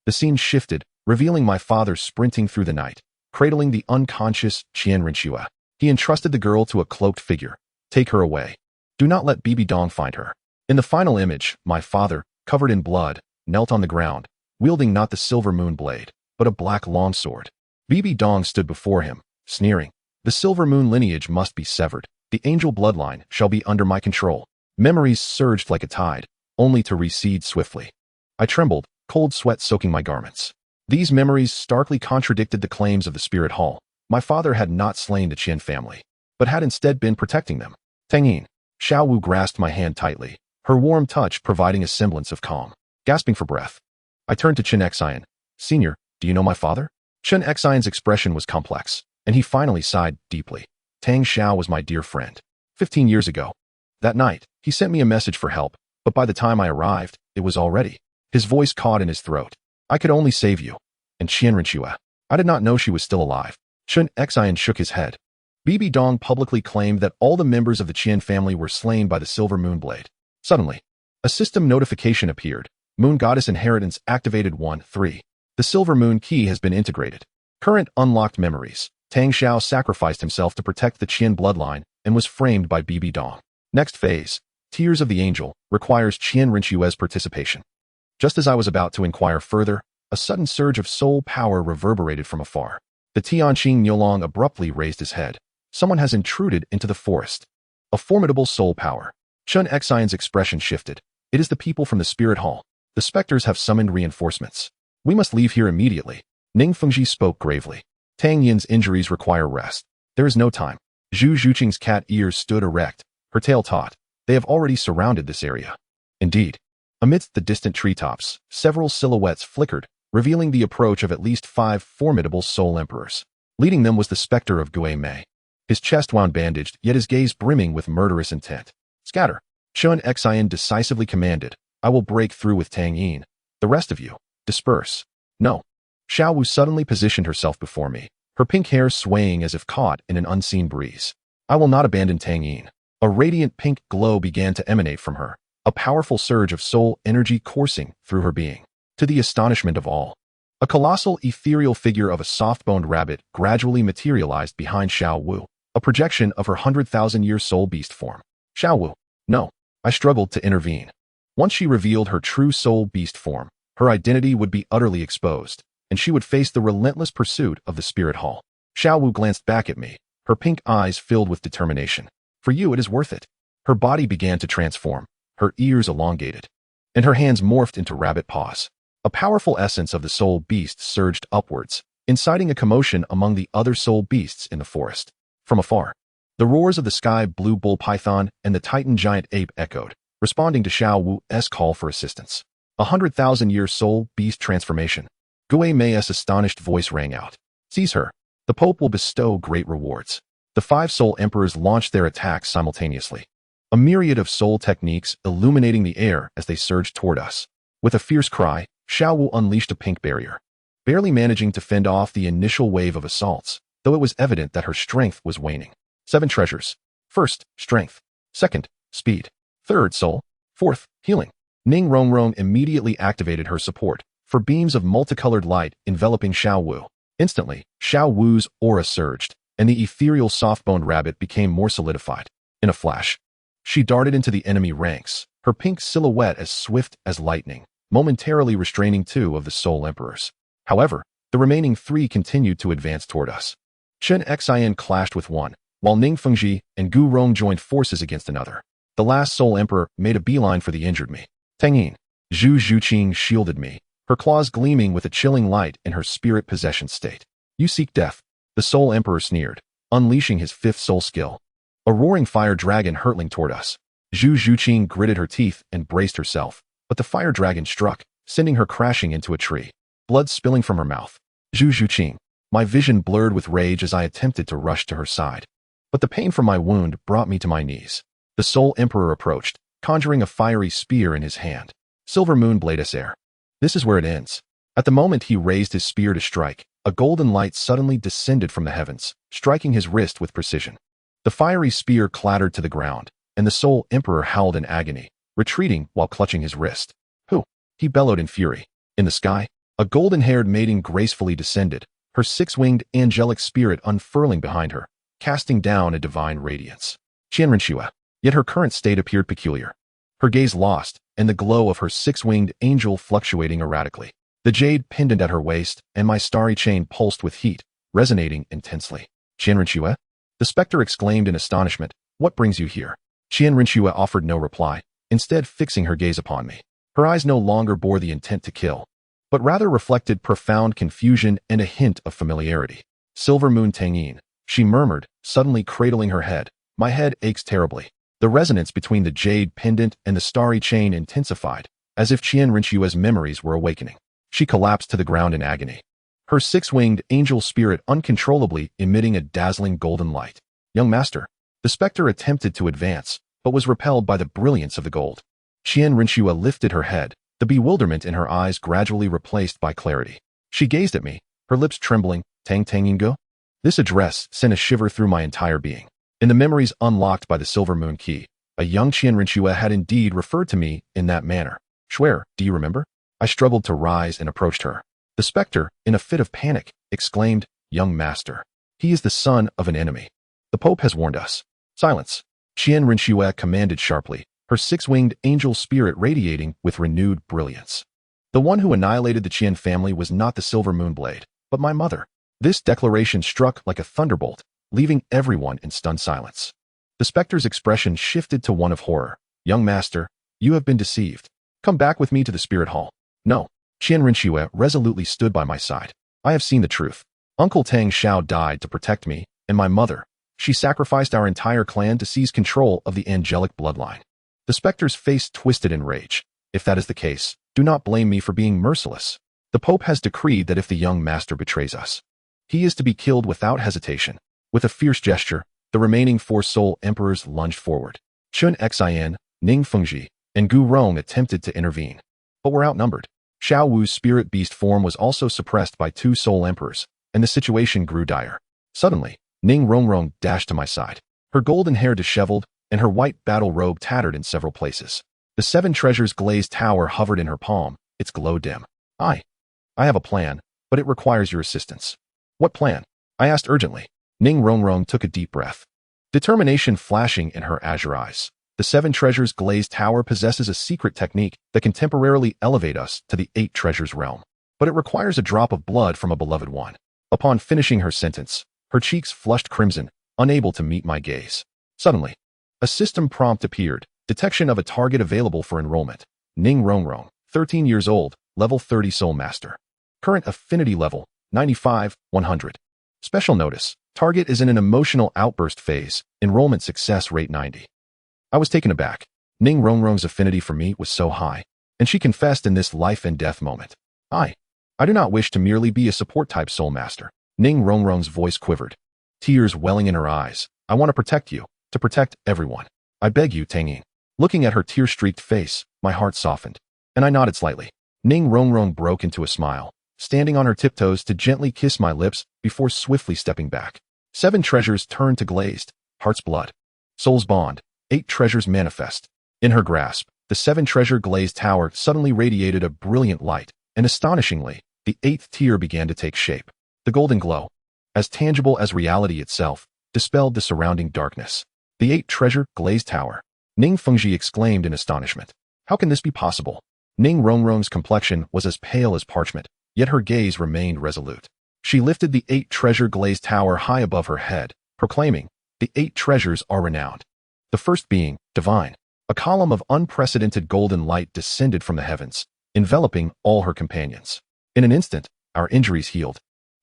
The scene shifted, revealing my father sprinting through the night, cradling the unconscious Qian Rinxue. He entrusted the girl to a cloaked figure. Take her away. Do not let Bibi Dong find her. In the final image, my father, covered in blood, knelt on the ground, wielding not the silver moon blade, but a black longsword. Bibi Dong stood before him, sneering. The silver moon lineage must be severed. The angel bloodline shall be under my control. Memories surged like a tide, only to recede swiftly. I trembled, cold sweat soaking my garments. These memories starkly contradicted the claims of the spirit hall. My father had not slain the Qian family, but had instead been protecting them. Tang Yin. Xiao Wu grasped my hand tightly, her warm touch providing a semblance of calm. Gasping for breath, I turned to Chen Xian. Senior, do you know my father? Chen Xian's expression was complex, and he finally sighed deeply. Tang Xiao was my dear friend. 15 years ago. That night, he sent me a message for help, but by the time I arrived, it was already. His voice caught in his throat. I could only save you. And Qianrenxue. I did not know she was still alive. Chen Xian shook his head. Bibi Dong publicly claimed that all the members of the Qian family were slain by the Silver Moonblade. Suddenly, a system notification appeared. Moon Goddess Inheritance activated 1-3. The Silver Moon Key has been integrated. Current unlocked memories. Tang Xiao sacrificed himself to protect the Qian bloodline and was framed by Bibi Dong. Next phase, Tears of the Angel, requires Qianrenxue's participation. Just as I was about to inquire further, a sudden surge of soul power reverberated from afar. The Tianqing Niulong abruptly raised his head. Someone has intruded into the forest. A formidable soul power. Chen Xian's expression shifted. It is the people from the Spirit Hall. The specters have summoned reinforcements. We must leave here immediately. Ning Fengji spoke gravely. Tang Yin's injuries require rest. There is no time. Zhu Zhuqing's cat ears stood erect, her tail taut. They have already surrounded this area. Indeed. Amidst the distant treetops, several silhouettes flickered, revealing the approach of at least 5 formidable soul emperors. Leading them was the specter of Gui Mei. His chest wound bandaged, yet his gaze brimming with murderous intent. Scatter. Chen Xian decisively commanded. I will break through with Tang Yin. The rest of you, disperse. No. Xiao Wu suddenly positioned herself before me, her pink hair swaying as if caught in an unseen breeze. I will not abandon Tang Yin. A radiant pink glow began to emanate from her, a powerful surge of soul energy coursing through her being. To the astonishment of all, a colossal ethereal figure of a soft-boned rabbit gradually materialized behind Xiao Wu, a projection of her 100,000-year soul beast form. Xiao Wu. No. I struggled to intervene. Once she revealed her true soul beast form, her identity would be utterly exposed, and she would face the relentless pursuit of the Spirit Hall. Xiao Wu glanced back at me, her pink eyes filled with determination. For you, it is worth it. Her body began to transform, her ears elongated, and her hands morphed into rabbit paws. A powerful essence of the soul beast surged upwards, inciting a commotion among the other soul beasts in the forest. From afar, the roars of the sky blue bull python and the titan giant ape echoed, responding to Xiao Wu's call for assistance. 100,000-year soul beast transformation. Gui Mei's astonished voice rang out. Seize her. The Pope will bestow great rewards. The 5 soul emperors launched their attacks simultaneously. A myriad of soul techniques illuminating the air as they surged toward us. With a fierce cry, Xiao Wu unleashed a pink barrier, barely managing to fend off the initial wave of assaults, though it was evident that her strength was waning. 7 treasures. First, strength. Second, speed. Third, soul. Fourth, healing. Ning Rongrong immediately activated her support, for beams of multicolored light enveloping Xiao Wu. Instantly, Xiao Wu's aura surged, and the ethereal soft-boned rabbit became more solidified. In a flash, she darted into the enemy ranks, her pink silhouette as swift as lightning, momentarily restraining 2 of the soul emperors. However, the remaining 3 continued to advance toward us. Chen Xian clashed with one, while Ning Fengji and Gu Rong joined forces against another. The last soul emperor made a beeline for the injured me. Tang Yin. Zhu Zhuqing shielded me, her claws gleaming with a chilling light in her spirit possession state. You seek death. The soul emperor sneered, unleashing his 5th soul skill. A roaring fire dragon hurtling toward us. Zhu Zhuqing gritted her teeth and braced herself, but the fire dragon struck, sending her crashing into a tree, blood spilling from her mouth. Zhu Zhuqing. My vision blurred with rage as I attempted to rush to her side. But the pain from my wound brought me to my knees. The soul emperor approached, conjuring a fiery spear in his hand. Silver Moonblade SR. This is where it ends. At the moment he raised his spear to strike, a golden light suddenly descended from the heavens, striking his wrist with precision. The fiery spear clattered to the ground, and the soul emperor howled in agony, retreating while clutching his wrist. Who? He bellowed in fury. In the sky, a golden-haired maiden gracefully descended, her 6-winged angelic spirit unfurling behind her, casting down a divine radiance. Qianrenxue. Yet her current state appeared peculiar. Her gaze lost, and the glow of her 6-winged angel fluctuating erratically. The jade pendant at her waist and my starry chain pulsed with heat, resonating intensely. Qianrenxue? The specter exclaimed in astonishment. What brings you here? Qianrenxue offered no reply, instead fixing her gaze upon me. Her eyes no longer bore the intent to kill, but rather reflected profound confusion and a hint of familiarity. Silver Moon Tang Yin, she murmured, suddenly cradling her head. My head aches terribly. The resonance between the jade pendant and the starry chain intensified, as if Qian Rinchua's memories were awakening. She collapsed to the ground in agony, her six-winged angel spirit uncontrollably emitting a dazzling golden light. Young master. The specter attempted to advance, but was repelled by the brilliance of the gold. Qian Rinchua lifted her head, the bewilderment in her eyes gradually replaced by clarity. She gazed at me, her lips trembling. Tang Yin Go? This address sent a shiver through my entire being. In the memories unlocked by the Silver Moon Key, a young Qian Rinchua had indeed referred to me in that manner. Swear, do you remember? I struggled to rise and approached her. The specter, in a fit of panic, exclaimed, Young master. He is the son of an enemy. The Pope has warned us. Silence. Qian Rinchua commanded sharply, her six-winged angel spirit radiating with renewed brilliance. The one who annihilated the Qian family was not the Silver Moon Blade, but my mother. This declaration struck like a thunderbolt, leaving everyone in stunned silence. The specter's expression shifted to one of horror. Young master, you have been deceived. Come back with me to the spirit hall. No. Qian Rinchua resolutely stood by my side. I have seen the truth. Uncle Tang Xiao died to protect me, and my mother. She sacrificed our entire clan to seize control of the angelic bloodline. The specter's face twisted in rage. If that is the case, do not blame me for being merciless. The Pope has decreed that if the young master betrays us, he is to be killed without hesitation. With a fierce gesture, the remaining 4 soul emperors lunged forward. Chun Xian, Ning Fengji, and Gu Rong attempted to intervene, but were outnumbered. Xiao Wu's spirit beast form was also suppressed by 2 soul emperors, and the situation grew dire. Suddenly, Ning Rongrong dashed to my side, her golden hair disheveled, and her white battle robe tattered in several places. The 7 treasures glazed tower hovered in her palm, its glow dim. I have a plan, but it requires your assistance. What plan? I asked urgently. Ning Rongrong took a deep breath, determination flashing in her azure eyes. The 7 treasures glazed tower possesses a secret technique that can temporarily elevate us to the 8 treasures realm, but it requires a drop of blood from a beloved one. Upon finishing her sentence, her cheeks flushed crimson, unable to meet my gaze. Suddenly, a system prompt appeared, detection of a target available for enrollment. Ning Rongrong, 13 years old, level 30 soul master. Current affinity level, 95, 100. Special notice, target is in an emotional outburst phase, enrollment success rate 90. I was taken aback. Ning Rongrong's affinity for me was so high, and she confessed in this life and death moment. I do not wish to merely be a support-type soul master. Ning Rongrong's voice quivered, tears welling in her eyes. I want to protect you, to protect everyone. I beg you, Tang Yin. Looking at her tear-streaked face, my heart softened, and I nodded slightly. Ning Rongrong broke into a smile, standing on her tiptoes to gently kiss my lips before swiftly stepping back. 7 treasures turned to glazed, heart's blood. Soul's bond, 8 treasures manifest. In her grasp, the 7 treasure glazed tower suddenly radiated a brilliant light, and astonishingly, the 8th tier began to take shape. The golden glow, as tangible as reality itself, dispelled the surrounding darkness. The 8 treasure glazed tower. Ning Fengji exclaimed in astonishment. How can this be possible? Ning Rongrong's complexion was as pale as parchment, yet her gaze remained resolute. She lifted the 8 treasure glazed tower high above her head, proclaiming, the 8 treasures are renowned. The first being, divine. A column of unprecedented golden light descended from the heavens, enveloping all her companions. In an instant, our injuries healed,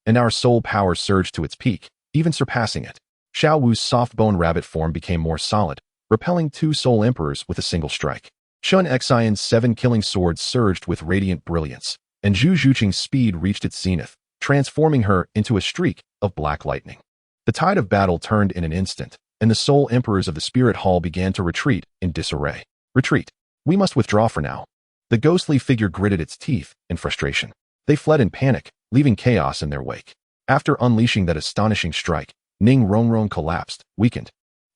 and our soul power surged to its peak, even surpassing it. Xiao Wu's soft-bone rabbit form became more solid, repelling 2 soul emperors with a single strike. Chun Xian's 7 killing swords surged with radiant brilliance, and Zhu Zhuqing's speed reached its zenith, transforming her into a streak of black lightning. The tide of battle turned in an instant, and the soul emperors of the spirit hall began to retreat in disarray. Retreat. We must withdraw for now. The ghostly figure gritted its teeth in frustration. They fled in panic, leaving chaos in their wake. After unleashing that astonishing strike, Ning Rongrong collapsed, weakened.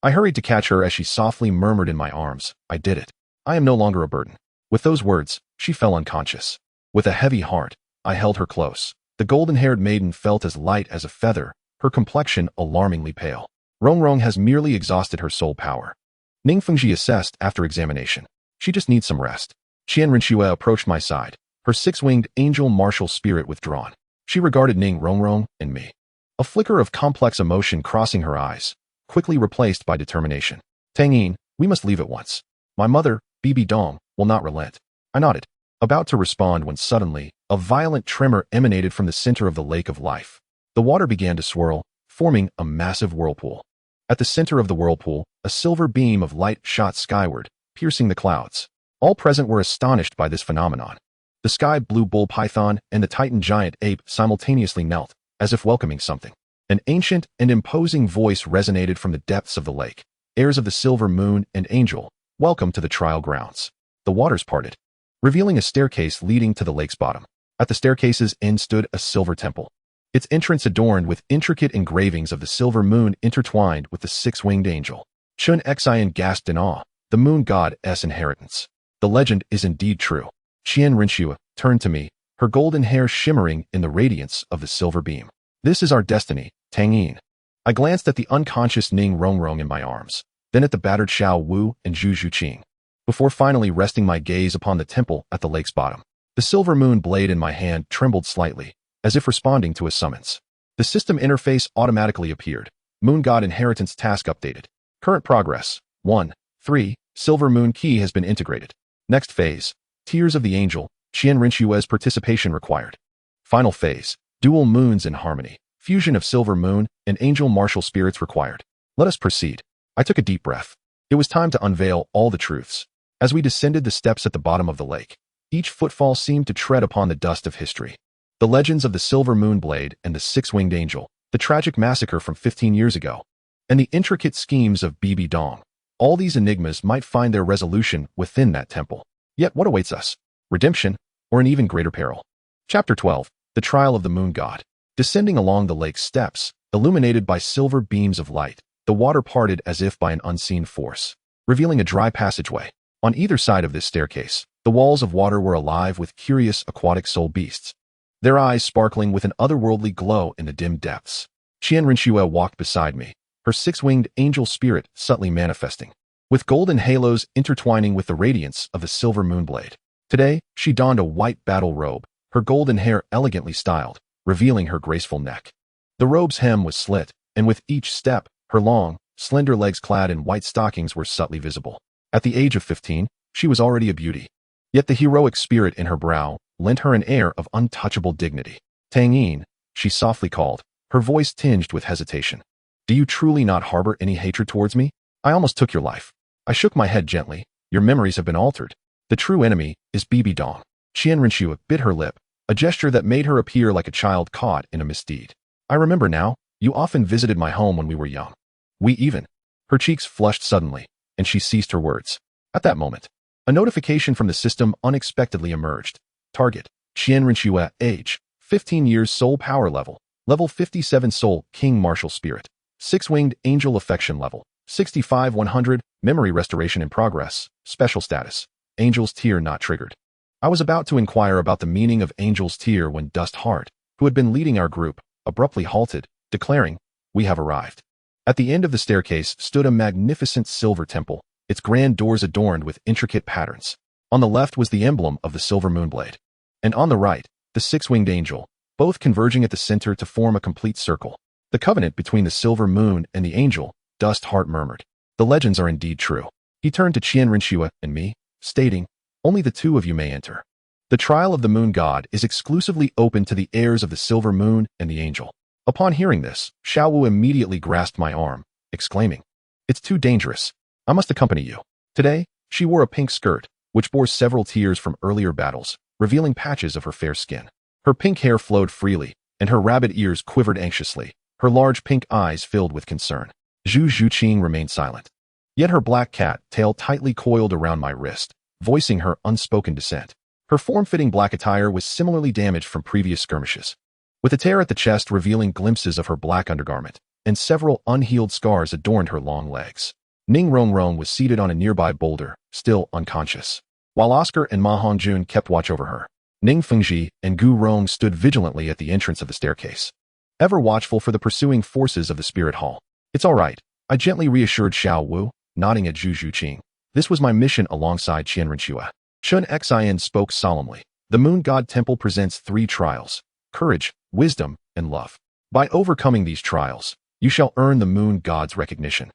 I hurried to catch her as she softly murmured in my arms, I did it. I am no longer a burden. With those words, she fell unconscious. With a heavy heart, I held her close. The golden-haired maiden felt as light as a feather, her complexion alarmingly pale. Rongrong has merely exhausted her soul power. Ning Fengji assessed after examination. She just needs some rest. Qian Rinchua approached my side, her 6-winged angel martial spirit withdrawn. She regarded Ning Rongrong and me. A flicker of complex emotion crossing her eyes, quickly replaced by determination. Tang Yin, we must leave at once. My mother, Bibi Dong, will not relent. I nodded, about to respond when suddenly, a violent tremor emanated from the center of the lake of life. The water began to swirl, forming a massive whirlpool. At the center of the whirlpool, a silver beam of light shot skyward, piercing the clouds. All present were astonished by this phenomenon. The sky blue bull python and the titan giant ape simultaneously knelt, as if welcoming something. An ancient and imposing voice resonated from the depths of the lake. Heirs of the silver moon and angel, welcome to the trial grounds. The waters parted, revealing a staircase leading to the lake's bottom. At the staircase's end stood a silver temple, its entrance adorned with intricate engravings of the silver moon intertwined with the six-winged angel. Chun Xian gasped in awe, the moon god's inheritance. The legend is indeed true. Qian Rinxue turned to me, her golden hair shimmering in the radiance of the silver beam. This is our destiny, Tang Yin. I glanced at the unconscious Ning Rongrong in my arms, then at the battered Xiao Wu and Zhu Zhuqing, before finally resting my gaze upon the temple at the lake's bottom. The silver moon blade in my hand trembled slightly, as if responding to a summons. The system interface automatically appeared. Moon God Inheritance Task updated. Current progress, 1-3, Silver Moon Key has been integrated. Next phase, Tears of the Angel, Qian Rinxue's participation required. Final phase, Dual Moons in Harmony, Fusion of Silver Moon and Angel Martial Spirits required. Let us proceed. I took a deep breath. It was time to unveil all the truths. As we descended the steps at the bottom of the lake, each footfall seemed to tread upon the dust of history. The legends of the Silver Moon Blade and the Six-Winged Angel, the tragic massacre from 15 years ago, and the intricate schemes of Bibi Dong. All these enigmas might find their resolution within that temple. Yet what awaits us? Redemption, or an even greater peril? Chapter 12, The Trial of the Moon God. Descending along the lake's steps, illuminated by silver beams of light, the water parted as if by an unseen force, revealing a dry passageway. On either side of this staircase, the walls of water were alive with curious aquatic soul beasts, their eyes sparkling with an otherworldly glow in the dim depths. Qian Rinxue walked beside me, her six-winged angel spirit subtly manifesting, with golden halos intertwining with the radiance of the silver moonblade. Today, she donned a white battle robe, her golden hair elegantly styled, revealing her graceful neck. The robe's hem was slit, and with each step, her long, slender legs clad in white stockings were subtly visible. At the age of 15, she was already a beauty. Yet the heroic spirit in her brow lent her an air of untouchable dignity. Tang Yin, she softly called, her voice tinged with hesitation. Do you truly not harbor any hatred towards me? I almost took your life. I shook my head gently. Your memories have been altered. The true enemy is Bibi Dong. Qian Rinxue bit her lip, a gesture that made her appear like a child caught in a misdeed. I remember now, you often visited my home when we were young. We even. Her cheeks flushed suddenly, and she ceased her words. At that moment, a notification from the system unexpectedly emerged. Target, Qian Rinxue, age, 15 years, soul power level, level 57 soul, king martial spirit, six-winged angel affection level, 65-100, memory restoration in progress, special status, angel's tear not triggered. I was about to inquire about the meaning of angel's tear when Dust Heart, who had been leading our group, abruptly halted, declaring, we have arrived. At the end of the staircase stood a magnificent silver temple, its grand doors adorned with intricate patterns. On the left was the emblem of the silver moonblade, and on the right, the six-winged angel, both converging at the center to form a complete circle. The covenant between the silver moon and the angel, Dust Heart murmured. The legends are indeed true. He turned to Qian Rinxue and me, stating, only the two of you may enter. The trial of the moon god is exclusively open to the heirs of the silver moon and the angel. Upon hearing this, Xiao Wu immediately grasped my arm, exclaiming, it's too dangerous. I must accompany you. Today, she wore a pink skirt, which bore several tears from earlier battles, revealing patches of her fair skin. Her pink hair flowed freely, and her rabbit ears quivered anxiously, her large pink eyes filled with concern. Zhu Zhuqing remained silent. Yet her black cat tail tightly coiled around my wrist, voicing her unspoken dissent. Her form-fitting black attire was similarly damaged from previous skirmishes, with a tear at the chest revealing glimpses of her black undergarment, and several unhealed scars adorned her long legs. Ning Rongrong was seated on a nearby boulder, still unconscious, while Oscar and Ma Hongjun kept watch over her. Ning Fengji and Gu Rong stood vigilantly at the entrance of the staircase, ever watchful for the pursuing forces of the spirit hall. It's all right, I gently reassured Xiao Wu, nodding at Zhu Zhuqing. This was my mission alongside Qian Rinxue. Chun Xian spoke solemnly. The Moon God Temple presents 3 trials: courage, wisdom, and love. By overcoming these trials, you shall earn the Moon God's recognition,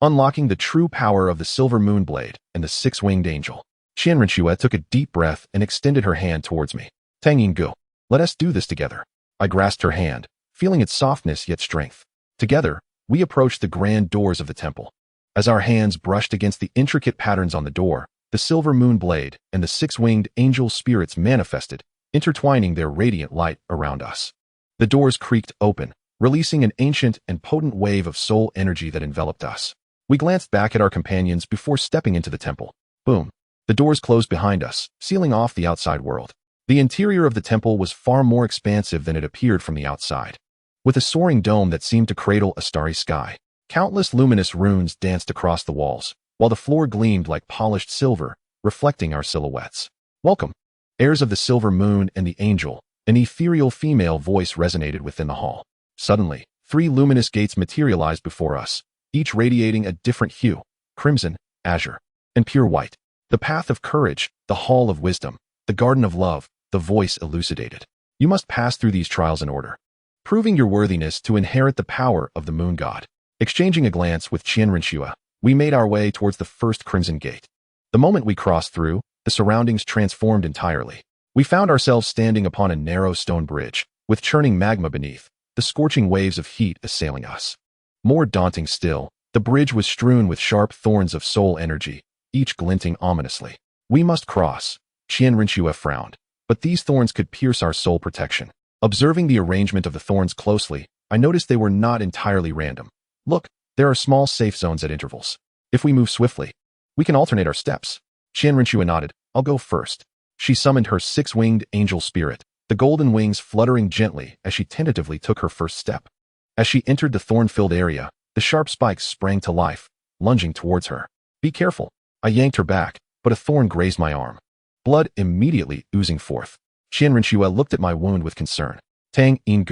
unlocking the true power of the Silver Moon Blade and the Six-Winged Angel. Qian Rinxue took a deep breath and extended her hand towards me. Tang Yin, go. Let us do this together. I grasped her hand, feeling its softness yet strength. Together, we approached the grand doors of the temple. As our hands brushed against the intricate patterns on the door, the silver moon blade, and the six-winged angel spirits manifested, intertwining their radiant light around us. The doors creaked open, releasing an ancient and potent wave of soul energy that enveloped us. We glanced back at our companions before stepping into the temple. Boom. The doors closed behind us, sealing off the outside world. The interior of the temple was far more expansive than it appeared from the outside. With a soaring dome that seemed to cradle a starry sky, countless luminous runes danced across the walls, while the floor gleamed like polished silver, reflecting our silhouettes. Welcome, heirs of the silver moon and the angel, an ethereal female voice resonated within the hall. Suddenly, 3 luminous gates materialized before us, each radiating a different hue: crimson, azure, and pure white. The path of courage, the hall of wisdom, the garden of love, the voice elucidated. You must pass through these trials in order, proving your worthiness to inherit the power of the moon god. Exchanging a glance with Qianrenxue, we made our way towards the first crimson gate. The moment we crossed through, the surroundings transformed entirely. We found ourselves standing upon a narrow stone bridge, with churning magma beneath, the scorching waves of heat assailing us. More daunting still, the bridge was strewn with sharp thorns of soul energy, each glinting ominously. We must cross. Qianrenxue frowned, but these thorns could pierce our soul protection. Observing the arrangement of the thorns closely, I noticed they were not entirely random. Look, there are small safe zones at intervals. If we move swiftly, we can alternate our steps. Qianrenxue nodded. I'll go first. She summoned her 6-winged angel spirit, the golden wings fluttering gently as she tentatively took her first step. As she entered the thorn-filled area, the sharp spikes sprang to life, lunging towards her. Be careful. I yanked her back, but a thorn grazed my arm. Blood immediately oozing forth. Qianrenxue looked at my wound with concern. Tang Yin,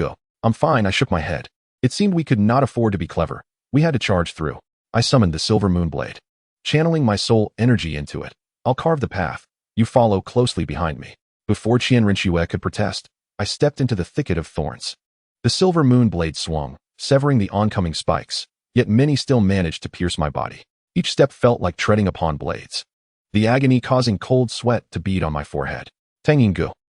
I'm fine. I shook my head. It seemed we could not afford to be clever. We had to charge through. I summoned the silver moon blade, channeling my soul energy into it. I'll carve the path. You follow closely behind me. Before Qianrenxue could protest, I stepped into the thicket of thorns. The silver moon blade swung, severing the oncoming spikes, yet many still managed to pierce my body. Each step felt like treading upon blades, the agony causing cold sweat to bead on my forehead. Tang Yin,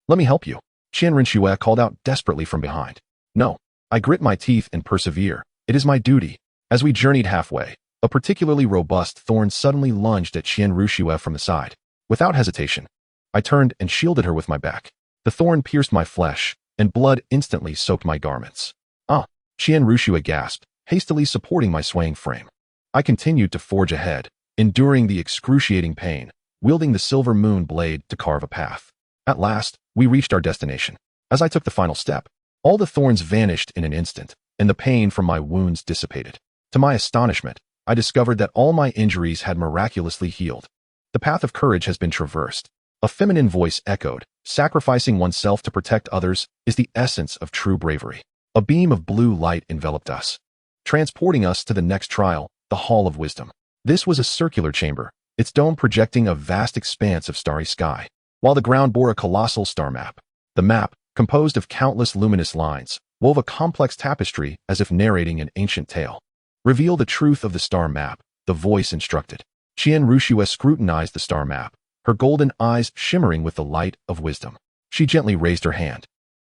let me help you. Qianrenxue called out desperately from behind. No. I grit my teeth and persevere. It is my duty. As we journeyed halfway, a particularly robust thorn suddenly lunged at Qianrenxue from the side. Without hesitation, I turned and shielded her with my back. The thorn pierced my flesh, and blood instantly soaked my garments. Ah! Qianrenxue gasped, hastily supporting my swaying frame. I continued to forge ahead, enduring the excruciating pain, wielding the silver moon blade to carve a path. At last, we reached our destination. As I took the final step, all the thorns vanished in an instant, and the pain from my wounds dissipated. To my astonishment, I discovered that all my injuries had miraculously healed. The path of courage has been traversed. A feminine voice echoed, sacrificing oneself to protect others is the essence of true bravery. A beam of blue light enveloped us, transporting us to the next trial, the Hall of Wisdom. This was a circular chamber, its dome projecting a vast expanse of starry sky, while the ground bore a colossal star map. The map, composed of countless luminous lines, wove a complex tapestry as if narrating an ancient tale. Reveal the truth of the star map, the voice instructed. Qianrenxue scrutinized the star map, her golden eyes shimmering with the light of wisdom. She gently raised her hand,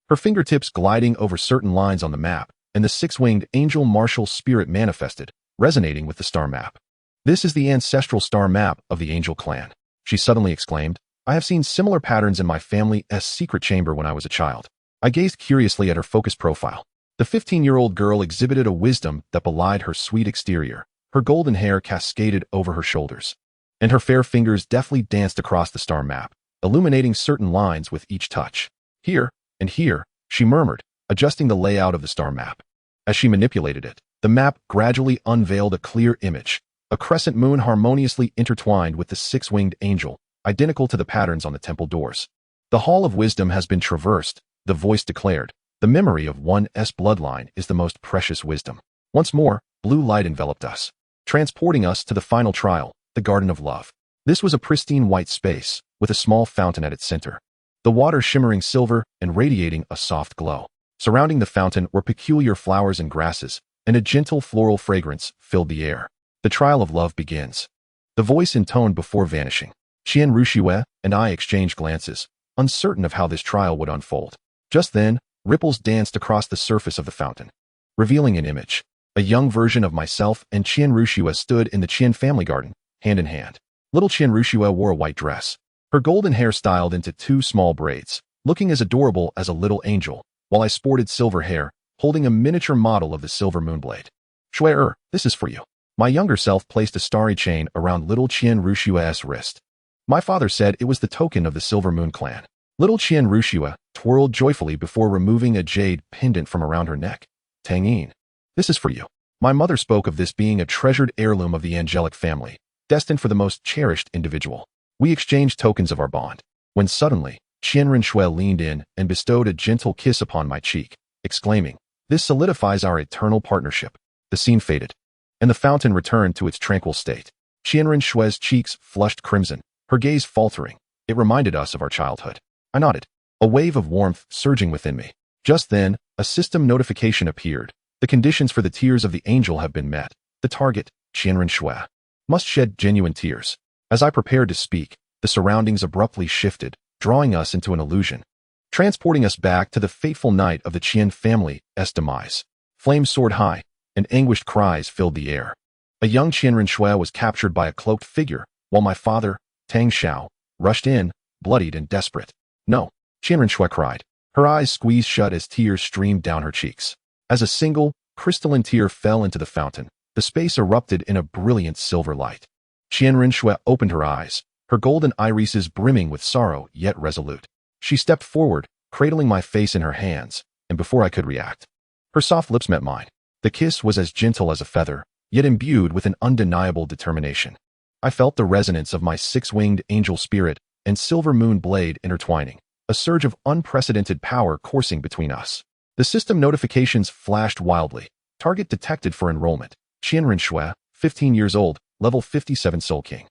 her fingertips gliding over certain lines on the map, and the 6-winged angel martial spirit manifested, resonating with the star map. This is the ancestral star map of the angel clan, she suddenly exclaimed. I have seen similar patterns in my family's secret chamber when I was a child. I gazed curiously at her focused profile. The 15-year-old girl exhibited a wisdom that belied her sweet exterior. Her golden hair cascaded over her shoulders, and her fair fingers deftly danced across the star map, illuminating certain lines with each touch. Here, and here, she murmured, adjusting the layout of the star map. As she manipulated it, the map gradually unveiled a clear image, a crescent moon harmoniously intertwined with the 6-winged angel, identical to the patterns on the temple doors. The Hall of Wisdom has been traversed, the voice declared. The memory of one's bloodline is the most precious wisdom. Once more, blue light enveloped us, transporting us to the final trial, the Garden of Love. This was a pristine white space, with a small fountain at its center, the water shimmering silver and radiating a soft glow. Surrounding the fountain were peculiar flowers and grasses, and a gentle floral fragrance filled the air. The trial of love begins. The voice intoned before vanishing. Qianrenxue and I exchanged glances, uncertain of how this trial would unfold. Just then, ripples danced across the surface of the fountain, revealing an image. A young version of myself and Qianrenxue stood in the Qian family garden, hand in hand. Little Qian Rushue wore a white dress, her golden hair styled into 2 small braids, looking as adorable as a little angel, while I sported silver hair, holding a miniature model of the silver moonblade. Shui, this is for you. My younger self placed a starry chain around little Qian Rushue's wrist. My father said it was the token of the Silver Moon clan. Little Qian Rushue twirled joyfully before removing a jade pendant from around her neck. Tang Yin, this is for you. My mother spoke of this being a treasured heirloom of the angelic family, destined for the most cherished individual. We exchanged tokens of our bond, when suddenly, Qian Rinxue leaned in and bestowed a gentle kiss upon my cheek, exclaiming, "This solidifies our eternal partnership." The scene faded, and the fountain returned to its tranquil state. Qian Rinxue's cheeks flushed crimson, her gaze faltering. It reminded us of our childhood. I nodded, a wave of warmth surging within me. Just then, a system notification appeared. The conditions for the tears of the angel have been met. The target, Qian Rinxue, must shed genuine tears. As I prepared to speak, the surroundings abruptly shifted, drawing us into an illusion, transporting us back to the fateful night of the Qian family's demise. Flames soared high, and anguished cries filled the air. A young Qian Rinxue was captured by a cloaked figure, while my father, Tang Xiao, rushed in, bloodied and desperate. "No," Qian Rinxue cried, her eyes squeezed shut as tears streamed down her cheeks. As a single, crystalline tear fell into the fountain, the space erupted in a brilliant silver light. Qian Rinxue opened her eyes, her golden irises brimming with sorrow yet resolute. She stepped forward, cradling my face in her hands, and before I could react, her soft lips met mine. The kiss was as gentle as a feather, yet imbued with an undeniable determination. I felt the resonance of my 6-winged angel spirit and silver moon blade intertwining, a surge of unprecedented power coursing between us. The system notifications flashed wildly. Target detected for enrollment. Qian Rinxue, 15 years old, level 57 Soul King.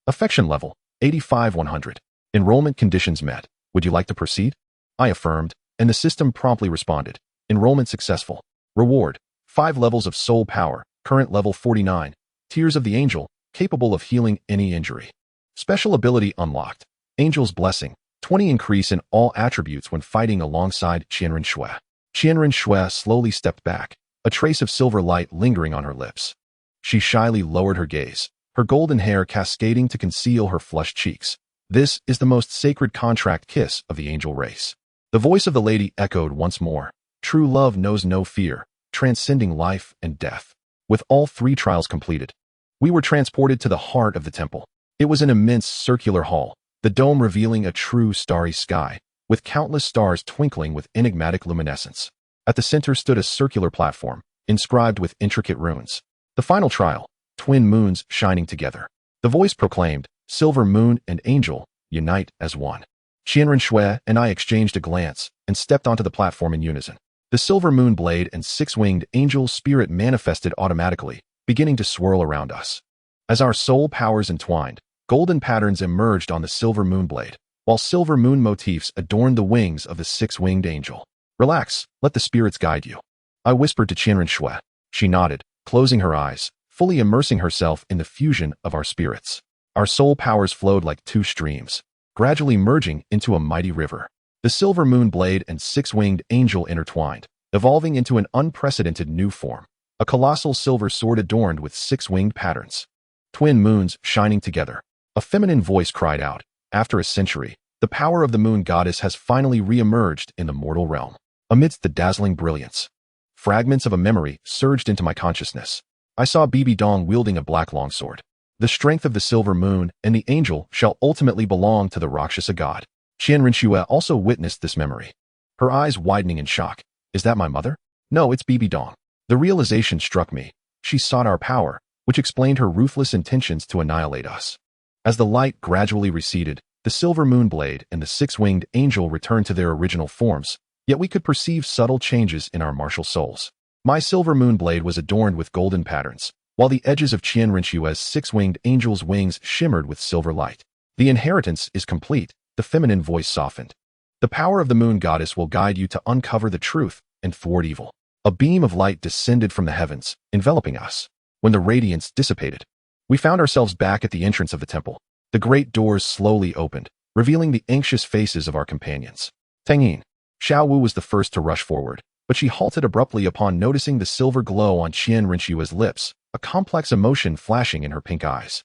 Affection level, 85-100. Enrollment conditions met. Would you like to proceed? I affirmed, and the system promptly responded. Enrollment successful. Reward, 5 levels of soul power, current level 49. Tears of the Angel, capable of healing any injury. Special ability unlocked. Angel's Blessing, 20 increase in all attributes when fighting alongside Qian Rinxue. Qian Rinxue slowly stepped back, a trace of silver light lingering on her lips. She shyly lowered her gaze, her golden hair cascading to conceal her flushed cheeks. This is the most sacred contract kiss of the angel race. The voice of the lady echoed once more. True love knows no fear, transcending life and death. With all 3 trials completed, we were transported to the heart of the temple. It was an immense circular hall, the dome revealing a true starry sky, with countless stars twinkling with enigmatic luminescence. At the center stood a circular platform, inscribed with intricate runes. The final trial, twin moons shining together. The voice proclaimed, "Silver moon and angel, unite as one." Qian Rinxue and I exchanged a glance and stepped onto the platform in unison. The silver moon blade and 6-winged angel spirit manifested automatically, beginning to swirl around us. As our soul powers entwined, golden patterns emerged on the silver moon blade, while silver moon motifs adorned the wings of the 6-winged angel. "Relax, let the spirits guide you," I whispered to Qian Rinxue. She nodded, closing her eyes, fully immersing herself in the fusion of our spirits. Our soul powers flowed like 2 streams, gradually merging into a mighty river. The silver moon blade and 6-winged angel intertwined, evolving into an unprecedented new form, a colossal silver sword adorned with 6-winged patterns. Twin moons shining together. A feminine voice cried out, "After a century, the power of the moon goddess has finally re-emerged in the mortal realm." Amidst the dazzling brilliance, fragments of a memory surged into my consciousness. I saw Bibi Dong wielding a black longsword. The strength of the silver moon and the angel shall ultimately belong to the Rakshasa god. Qian Rinxue also witnessed this memory, her eyes widening in shock. "Is that my mother?" "No, it's Bibi Dong." The realization struck me. She sought our power, which explained her ruthless intentions to annihilate us. As the light gradually receded, the silver moon blade and the 6-winged angel returned to their original forms, yet we could perceive subtle changes in our martial souls. My silver moon blade was adorned with golden patterns, while the edges of Qian Rinxue's 6-winged angel's wings shimmered with silver light. "The inheritance is complete," the feminine voice softened. "The power of the moon goddess will guide you to uncover the truth and thwart evil." A beam of light descended from the heavens, enveloping us. When the radiance dissipated, we found ourselves back at the entrance of the temple. The great doors slowly opened, revealing the anxious faces of our companions. Tang Yin. Xiao Wu was the first to rush forward, but she halted abruptly upon noticing the silver glow on Qian Rinxue's lips, a complex emotion flashing in her pink eyes.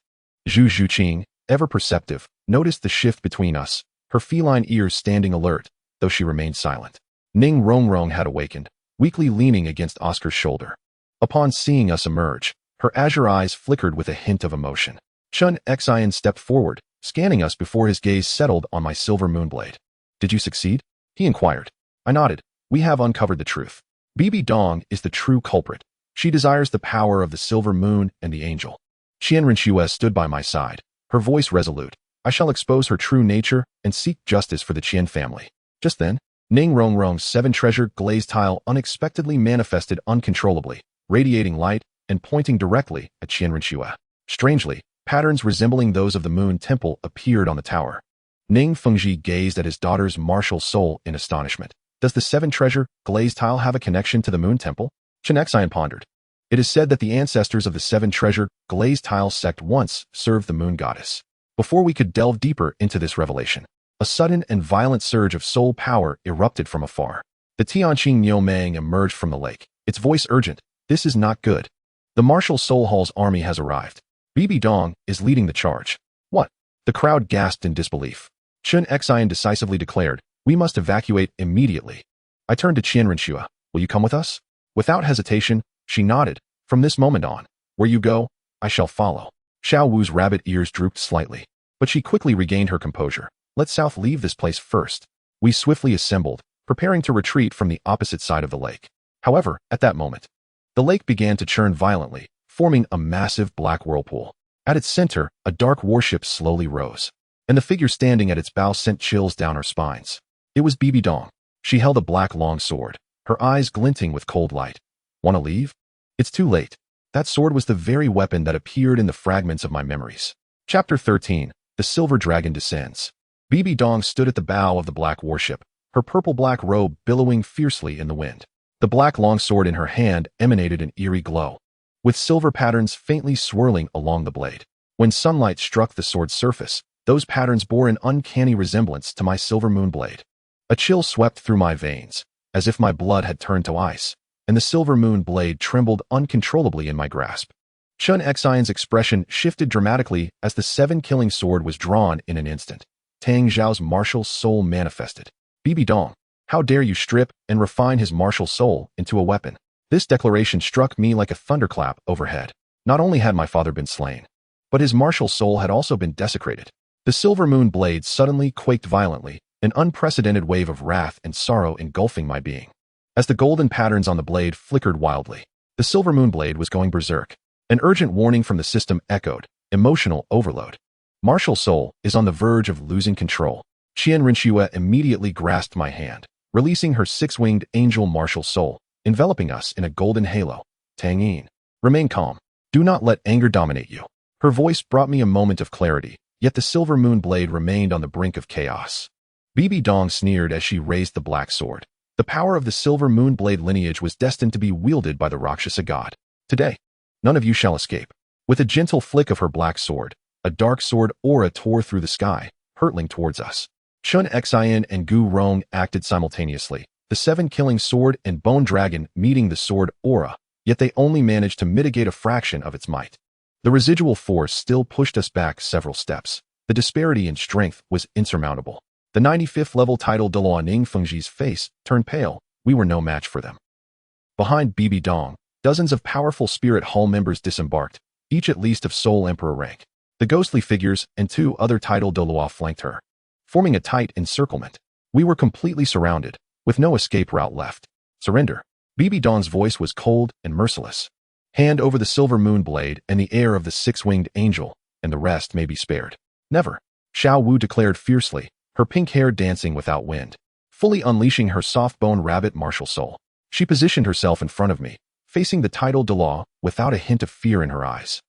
Zhu Zhuqing, ever perceptive, noticed the shift between us, her feline ears standing alert, though she remained silent. Ning Rongrong had awakened, weakly leaning against Oscar's shoulder. Upon seeing us emerge, her azure eyes flickered with a hint of emotion. Chun Xian stepped forward, scanning us before his gaze settled on my silver moonblade. "Did you succeed?" he inquired. I nodded. "We have uncovered the truth. Bibi Dong is the true culprit. She desires the power of the silver moon and the angel." Qian Renxue stood by my side, her voice resolute. "I shall expose her true nature and seek justice for the Qian family." Just then, Ning Rongrong's 7-treasure glazed tile unexpectedly manifested uncontrollably, radiating light and pointing directly at Qian Renxue. Strangely, patterns resembling those of the Moon Temple appeared on the tower. Ning Fengji gazed at his daughter's martial soul in astonishment. "Does the 7-treasure glazed tile have a connection to the Moon Temple?" Chen Xian pondered. "It is said that the ancestors of the 7-treasure glazed tile sect once served the Moon Goddess." Before we could delve deeper into this revelation, a sudden and violent surge of soul power erupted from afar. The Tianqing Niumang emerged from the lake, its voice urgent. "This is not good. The Martial Soul Hall's army has arrived. Bibi Dong is leading the charge." "What?" The crowd gasped in disbelief. Chen Xian decisively declared, "We must evacuate immediately." I turned to Qian Renxue. "Will you come with us?" Without hesitation, she nodded. "From this moment on, where you go, I shall follow." Xiao Wu's rabbit ears drooped slightly, but she quickly regained her composure. "Let South leave this place first." We swiftly assembled, preparing to retreat from the opposite side of the lake. However, at that moment, the lake began to churn violently, forming a massive black whirlpool. At its center, a dark warship slowly rose, and the figure standing at its bow sent chills down our spines. It was Bibi Dong. She held a black long sword, her eyes glinting with cold light. "Want to leave?" "It's too late." That sword was the very weapon that appeared in the fragments of my memories. Chapter 13. The Silver Dragon Descends. Bibi Dong stood at the bow of the black warship, her purple-black robe billowing fiercely in the wind. The black longsword in her hand emanated an eerie glow, with silver patterns faintly swirling along the blade. When sunlight struck the sword's surface, those patterns bore an uncanny resemblance to my silver moon blade. A chill swept through my veins, as if my blood had turned to ice, and the silver moon blade trembled uncontrollably in my grasp. Chun Xian's expression shifted dramatically as the 7-killing sword was drawn in an instant. Tang Zhao's martial soul manifested. "Bibi Dong, how dare you strip and refine his martial soul into a weapon?" This declaration struck me like a thunderclap overhead. Not only had my father been slain, but his martial soul had also been desecrated. The silver moon blade suddenly quaked violently, an unprecedented wave of wrath and sorrow engulfing my being. As the golden patterns on the blade flickered wildly, the silver moon blade was going berserk. An urgent warning from the system echoed. Emotional overload. Martial soul is on the verge of losing control. Qian Renxue immediately grasped my hand, releasing her 6-winged angel martial soul, enveloping us in a golden halo. "Tang Yin, remain calm. Do not let anger dominate you." Her voice brought me a moment of clarity, yet the silver moon blade remained on the brink of chaos. Bibi Dong sneered as she raised the black sword. The power of the silver moon blade lineage was destined to be wielded by the Rakshasa god. "Today, none of you shall escape." With a gentle flick of her black sword, a dark sword aura tore through the sky, hurtling towards us. Chun Xian and Gu Rong acted simultaneously, the 7-killing sword and bone dragon meeting the sword aura, yet they only managed to mitigate a fraction of its might. The residual force still pushed us back several steps. The disparity in strength was insurmountable. The 95th level title Douluo Ning Fengji's face turned pale. We were no match for them. Behind Bibi Dong, dozens of powerful Spirit Hall members disembarked, each at least of Soul Emperor rank. The ghostly figures and 2 other title Douluo flanked her, forming a tight encirclement. We were completely surrounded, with no escape route left. "Surrender." Bibi Dong's voice was cold and merciless. "Hand over the silver moon blade and the heir of the 6-winged angel, and the rest may be spared." "Never," Xiao Wu declared fiercely, her pink hair dancing without wind, fully unleashing her soft-bone rabbit martial soul. She positioned herself in front of me, facing the title Douluo without a hint of fear in her eyes.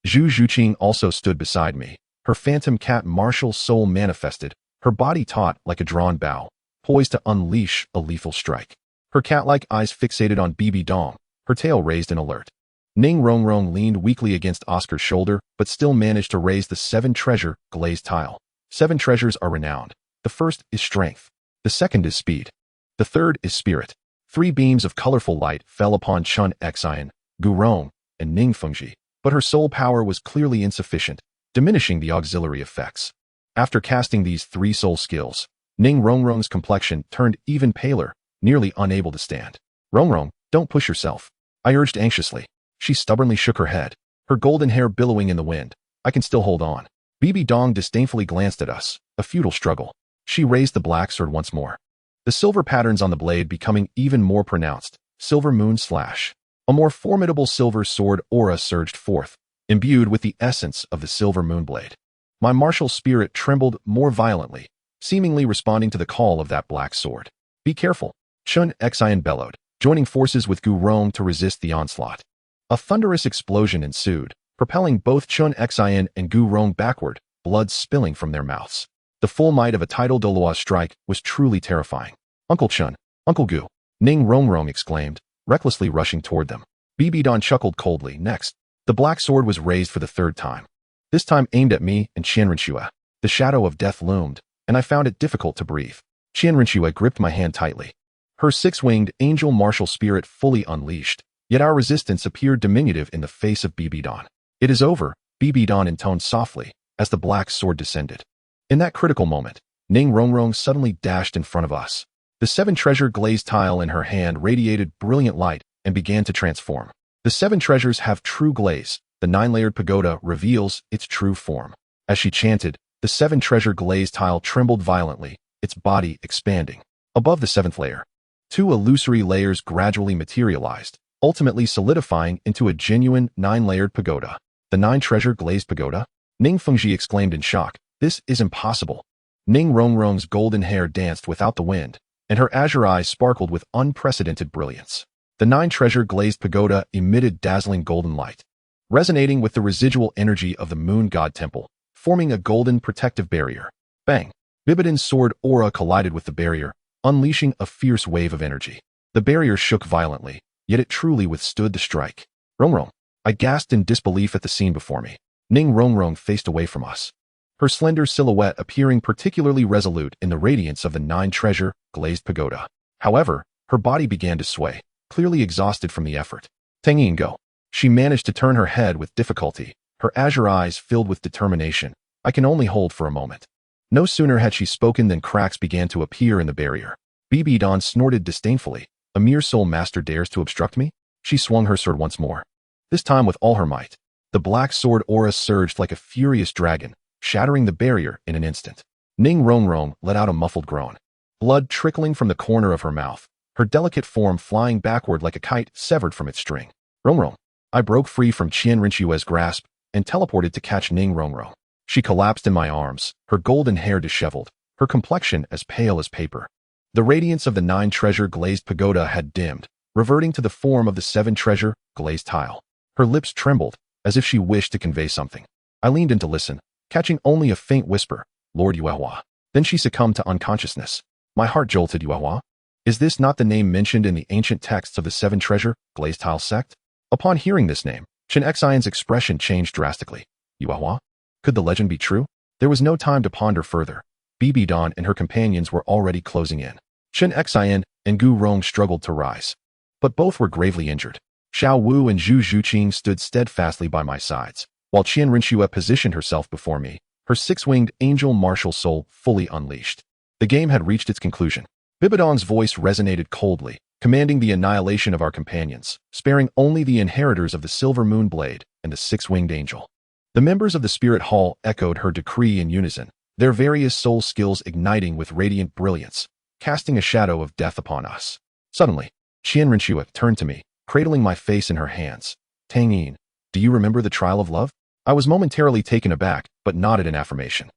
Zhu Zhuqing also stood beside me, her phantom cat martial soul manifested, her body taut like a drawn bow, poised to unleash a lethal strike. Her cat-like eyes fixated on Bibi Dong, her tail raised in alert. Ning Rongrong leaned weakly against Oscar's shoulder, but still managed to raise the 7-treasure glazed tile. 7 treasures are renowned. The first is strength. The second is speed. The third is spirit. 3 beams of colorful light fell upon Chun Xian, Gu Rong, and Ning Fengji, but her soul power was clearly insufficient. diminishing the auxiliary effects. After casting these 3 soul skills, Ning Rongrong's complexion turned even paler, nearly unable to stand. Rongrong, don't push yourself, I urged anxiously. She stubbornly shook her head, her golden hair billowing in the wind. I can still hold on. Bibi Dong disdainfully glanced at us, a futile struggle. She raised the black sword once more. The silver patterns on the blade becoming even more pronounced. Silver moon slash. A more formidable silver sword aura surged forth, imbued with the essence of the silver moonblade. My martial spirit trembled more violently, seemingly responding to the call of that black sword. Be careful, Chun Xian bellowed, joining forces with Gu Rong to resist the onslaught. A thunderous explosion ensued, propelling both Chun Xian and Gu Rong backward, blood spilling from their mouths. The full might of a tidal Douluo strike was truly terrifying. Uncle Chun, Uncle Gu, Ning Rongrong exclaimed, recklessly rushing toward them. Bibi Don chuckled coldly. Next, the black sword was raised for the 3rd time. This time aimed at me and Qianrenxue. The shadow of death loomed, and I found it difficult to breathe. Qianrenxue gripped my hand tightly. Her 6-winged angel martial spirit fully unleashed, yet our resistance appeared diminutive in the face of Bibi Don. It is over, Bibi Don intoned softly, as the black sword descended. In that critical moment, Ning Rongrong suddenly dashed in front of us. The 7-treasure glazed tile in her hand radiated brilliant light and began to transform. The 7 treasures have true glaze. The 9-layered pagoda reveals its true form. As she chanted, the 7-treasure glazed tile trembled violently, its body expanding. Above the 7th layer, 2 illusory layers gradually materialized, ultimately solidifying into a genuine 9-layered pagoda. The 9-treasure glazed pagoda? Ning Fengji exclaimed in shock. This is impossible. Ning Rongrong's golden hair danced without the wind, and her azure eyes sparkled with unprecedented brilliance. The 9-treasure glazed pagoda emitted dazzling golden light, resonating with the residual energy of the moon god temple, forming a golden protective barrier. Bang! Bibidon's sword aura collided with the barrier, unleashing a fierce wave of energy. The barrier shook violently, yet it truly withstood the strike. Rongrong! I gasped in disbelief at the scene before me. Ning Rongrong faced away from us, her slender silhouette appearing particularly resolute in the radiance of the 9-treasure glazed pagoda. However, her body began to sway, clearly exhausted from the effort. Tang Yin, go. She managed to turn her head with difficulty, her azure eyes filled with determination. I can only hold for a moment. No sooner had she spoken than cracks began to appear in the barrier. Bibi Don snorted disdainfully. A mere soul master dares to obstruct me? She swung her sword once more, this time with all her might. The black sword aura surged like a furious dragon, shattering the barrier in an instant. Ning Rongrong let out a muffled groan, blood trickling from the corner of her mouth, her delicate form flying backward like a kite severed from its string. Rongrong! I broke free from Qianrenxue's grasp and teleported to catch Ning Rongrong. She collapsed in my arms, her golden hair disheveled, her complexion as pale as paper. The radiance of the 9-treasure glazed pagoda had dimmed, reverting to the form of the 7-treasure glazed tile. Her lips trembled, as if she wished to convey something. I leaned in to listen, catching only a faint whisper, Lord Yuehua. Then she succumbed to unconsciousness. My heart jolted. Yuehua? Is this not the name mentioned in the ancient texts of the 7-treasure glazed tile sect? Upon hearing this name, Chen Xian's expression changed drastically. Yuehua? Could the legend be true? There was no time to ponder further. Bibi Don and her companions were already closing in. Chen Xian and Gu Rong struggled to rise, but both were gravely injured. Xiao Wu and Zhu Zhuqing stood steadfastly by my sides, while Qianrenxue positioned herself before me, her 6-winged angel martial soul fully unleashed. The game had reached its conclusion. Bibidong's voice resonated coldly, commanding the annihilation of our companions, sparing only the inheritors of the silver moon blade and the 6-winged angel. The members of the Spirit Hall echoed her decree in unison, their various soul skills igniting with radiant brilliance, casting a shadow of death upon us. Suddenly, Qianrenxue turned to me, cradling my face in her hands. Tang Yin, do you remember the trial of love? I was momentarily taken aback, but nodded in affirmation.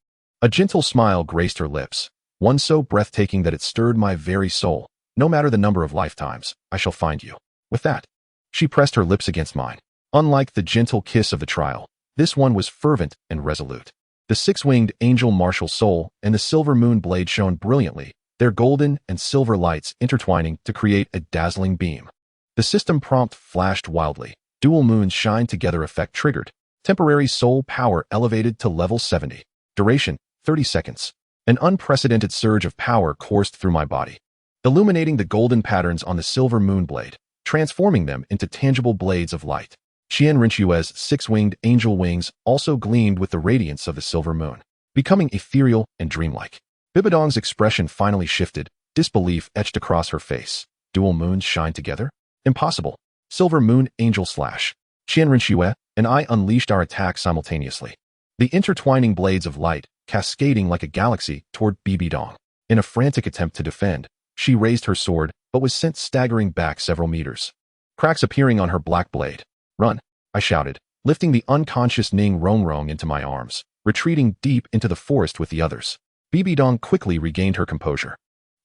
A gentle smile graced her lips, one so breathtaking that it stirred my very soul. No matter the number of lifetimes, I shall find you. With that, she pressed her lips against mine. Unlike the gentle kiss of the trial, this one was fervent and resolute. The 6-winged angel martial soul and the silver moon blade shone brilliantly, their golden and silver lights intertwining to create a dazzling beam. The system prompt flashed wildly. Dual moons shine together effect triggered. Temporary soul power elevated to level 70. Duration, 30 seconds. An unprecedented surge of power coursed through my body, illuminating the golden patterns on the silver moon blade, transforming them into tangible blades of light. Qian Rinchue's six-winged angel wings also gleamed with the radiance of the silver moon, becoming ethereal and dreamlike. Bibidong's expression finally shifted, disbelief etched across her face. Dual moons shine together? Impossible. Silver moon angel slash. Qian Rinchue and I unleashed our attack simultaneously. The intertwining blades of light, cascading like a galaxy toward Bibidong. In a frantic attempt to defend, she raised her sword, but was sent staggering back several meters. Cracks appearing on her black blade. Run, I shouted, lifting the unconscious Ning Rongrong into my arms, retreating deep into the forest with the others. Bibidong quickly regained her composure.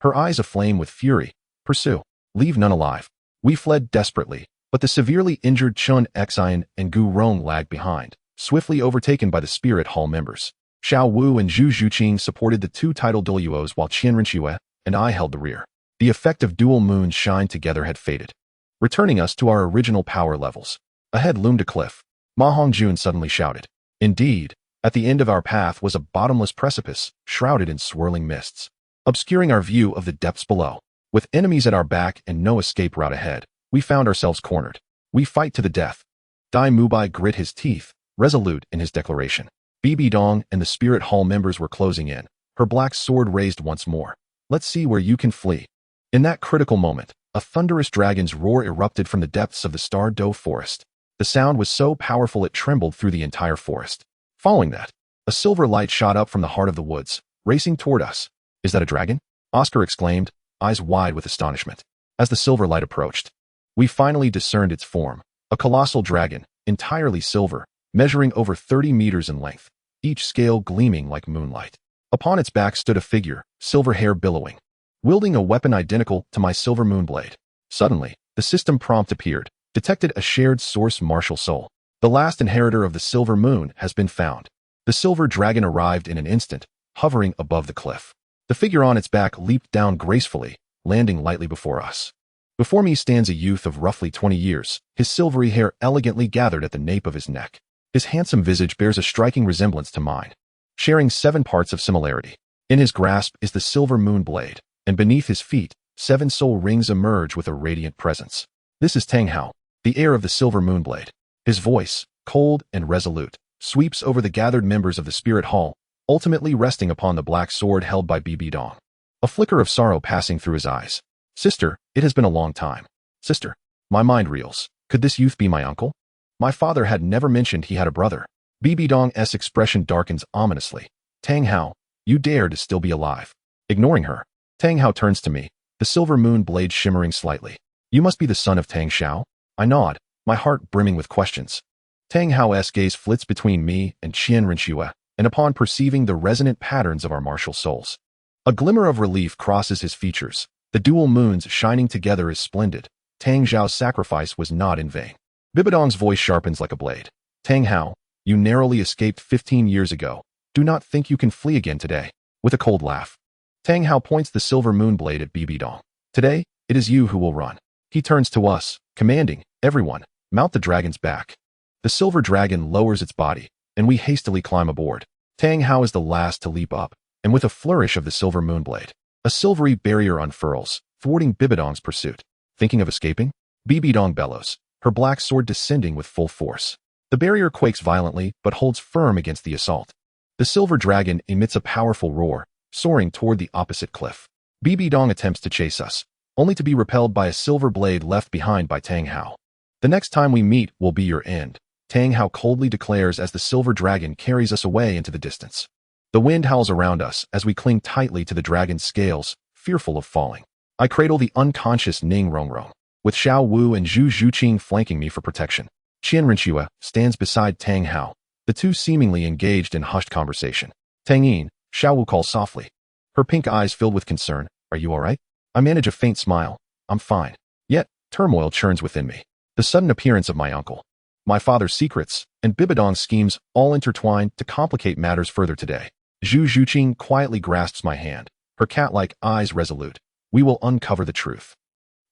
Her eyes aflame with fury. Pursue. Leave none alive. We fled desperately, but the severely injured Chun Xian and Gu Rong lagged behind, swiftly overtaken by the Spirit Hall members. Xiao Wu and Zhu Zhuqing supported the two title Douluos while Qian Rinchue and I held the rear. The effect of dual moons shine together had faded, returning us to our original power levels. Ahead loomed a cliff. Ma Hongjun suddenly shouted. Indeed, at the end of our path was a bottomless precipice, shrouded in swirling mists, obscuring our view of the depths below. With enemies at our back and no escape route ahead, we found ourselves cornered. We fight to the death. Dai Mubai grit his teeth, resolute in his declaration. Bibidong and the Spirit Hall members were closing in, her black sword raised once more. Let's see where you can flee. In that critical moment, a thunderous dragon's roar erupted from the depths of the Star Doe forest. The sound was so powerful it trembled through the entire forest. Following that, a silver light shot up from the heart of the woods, racing toward us. Is that a dragon? Oscar exclaimed, eyes wide with astonishment. As the silver light approached, we finally discerned its form, a colossal dragon, entirely silver, measuring over 30 meters in length, each scale gleaming like moonlight. Upon its back stood a figure, silver hair billowing, wielding a weapon identical to my silver moonblade. Suddenly, the system prompt appeared, detected a shared source martial soul. The last inheritor of the silver moon has been found. The silver dragon arrived in an instant, hovering above the cliff. The figure on its back leaped down gracefully, landing lightly before us. Before me stands a youth of roughly 20 years, his silvery hair elegantly gathered at the nape of his neck. His handsome visage bears a striking resemblance to mine, sharing 7 parts of similarity. In his grasp is the silver moon blade, and beneath his feet, 7 soul rings emerge with a radiant presence. This is Tang Hao, the heir of the silver moon blade. His voice, cold and resolute, sweeps over the gathered members of the Spirit Hall, ultimately resting upon the black sword held by Bibidong. A flicker of sorrow passing through his eyes. Sister, it has been a long time. Sister, my mind reels. Could this youth be my uncle? My father had never mentioned he had a brother. Bibidong's expression darkens ominously. Tang Hao, you dare to still be alive. Ignoring her, Tang Hao turns to me, the silver moon blade shimmering slightly. You must be the son of Tang Xiao? I nod, my heart brimming with questions. Tang Hao's gaze flits between me and Qian Rinchue, and upon perceiving the resonant patterns of our martial souls, a glimmer of relief crosses his features. The dual moons shining together is splendid. Tang Xiao's sacrifice was not in vain. Bibidong's voice sharpens like a blade. Tang Hao, you narrowly escaped 15 years ago. Do not think you can flee again today. With a cold laugh, Tang Hao points the silver moon blade at Bibidong. Today, it is you who will run. He turns to us, commanding, everyone, mount the dragon's back. The silver dragon lowers its body, and we hastily climb aboard. Tang Hao is the last to leap up, and with a flourish of the silver moon blade, a silvery barrier unfurls, thwarting Bibidong's pursuit. Thinking of escaping? Bibidong bellows, her black sword descending with full force. The barrier quakes violently, but holds firm against the assault. The silver dragon emits a powerful roar, soaring toward the opposite cliff. Bibidong attempts to chase us, only to be repelled by a silver blade left behind by Tang Hao. The next time we meet will be your end, Tang Hao coldly declares as the silver dragon carries us away into the distance. The wind howls around us as we cling tightly to the dragon's scales, fearful of falling. I cradle the unconscious Ning Rongrong, with Xiao Wu and Zhu Zhuqing flanking me for protection. Qian Rinchue stands beside Tang Hao, the two seemingly engaged in hushed conversation. Tang Yin, Xiao Wu calls softly, her pink eyes filled with concern. Are you all right? I manage a faint smile. I'm fine. Yet, turmoil churns within me. The sudden appearance of my uncle, my father's secrets, and Bibidong's schemes all intertwine to complicate matters further today. Zhu Zhuqing quietly grasps my hand, her cat-like eyes resolute. We will uncover the truth.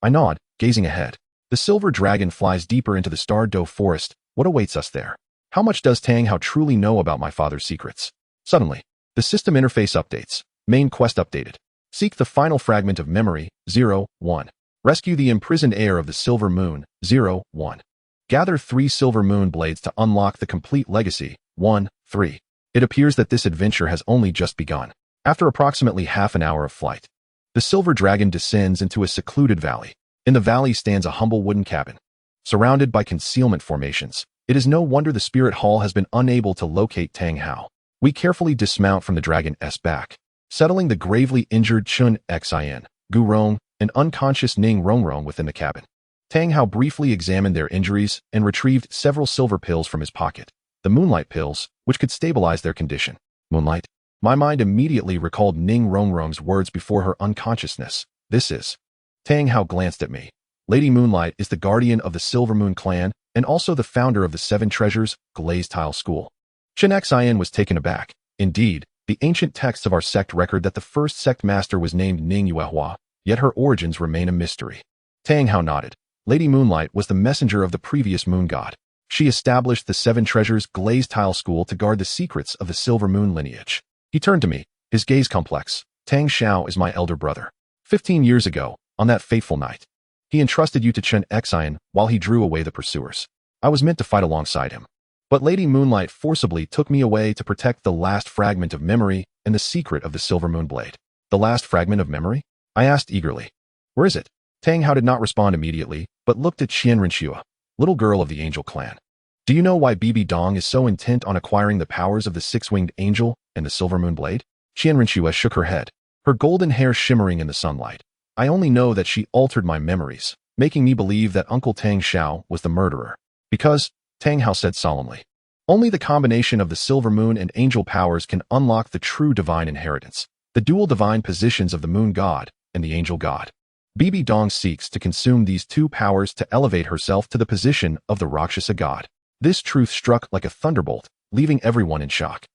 I nod, gazing ahead. The silver dragon flies deeper into the Star Doe forest. What awaits us there? How much does Tang Hao truly know about my father's secrets? Suddenly, the system interface updates. Main quest updated. Seek the final fragment of memory, 0, 1. Rescue the imprisoned heir of the silver moon, 0, 1. Gather 3 silver moon blades to unlock the complete legacy. 1, 3. It appears that this adventure has only just begun. After approximately half an hour of flight, the silver dragon descends into a secluded valley. In the valley stands a humble wooden cabin, surrounded by concealment formations. It is no wonder the spirit hall has been unable to locate Tang Hao. We carefully dismount from the dragon's back, settling the gravely injured Chun Xin, Gu Rong, and unconscious Ning Rongrong within the cabin. Tang Hao briefly examined their injuries and retrieved several silver pills from his pocket, the moonlight pills, which could stabilize their condition. Moonlight? My mind immediately recalled Ning Rongrong's words before her unconsciousness. This is. Tang Hao glanced at me. Lady Moonlight is the guardian of the Silver Moon clan and also the founder of the Seven Treasures Glazed Tile School. Chun Xin was taken aback. Indeed, the ancient texts of our sect record that the first sect master was named Ning Yuehua, yet her origins remain a mystery. Tang Hao nodded. Lady Moonlight was the messenger of the previous moon god. She established the Seven Treasures Glazed Tile School to guard the secrets of the Silver Moon lineage. He turned to me, his gaze complex. Tang Xiao is my elder brother. 15 years ago, on that fateful night, he entrusted you to Chun Xin while he drew away the pursuers. I was meant to fight alongside him. But Lady Moonlight forcibly took me away to protect the last fragment of memory and the secret of the Silver Moon Blade. The last fragment of memory? I asked eagerly. Where is it? Tang Hao did not respond immediately, but looked at Qian Renxua, little girl of the Angel clan. Do you know why Bibi Dong is so intent on acquiring the powers of the Six-Winged Angel and the Silver Moon Blade? Qian Renxua shook her head, her golden hair shimmering in the sunlight. I only know that she altered my memories, making me believe that Uncle Tang Xiao was the murderer. Because, Tang Hao said solemnly, only the combination of the Silver Moon and Angel powers can unlock the true divine inheritance, the dual divine positions of the Moon God and the Angel God. Bibi Dong seeks to consume these two powers to elevate herself to the position of the Rakshasa God. This truth struck like a thunderbolt, leaving everyone in shock.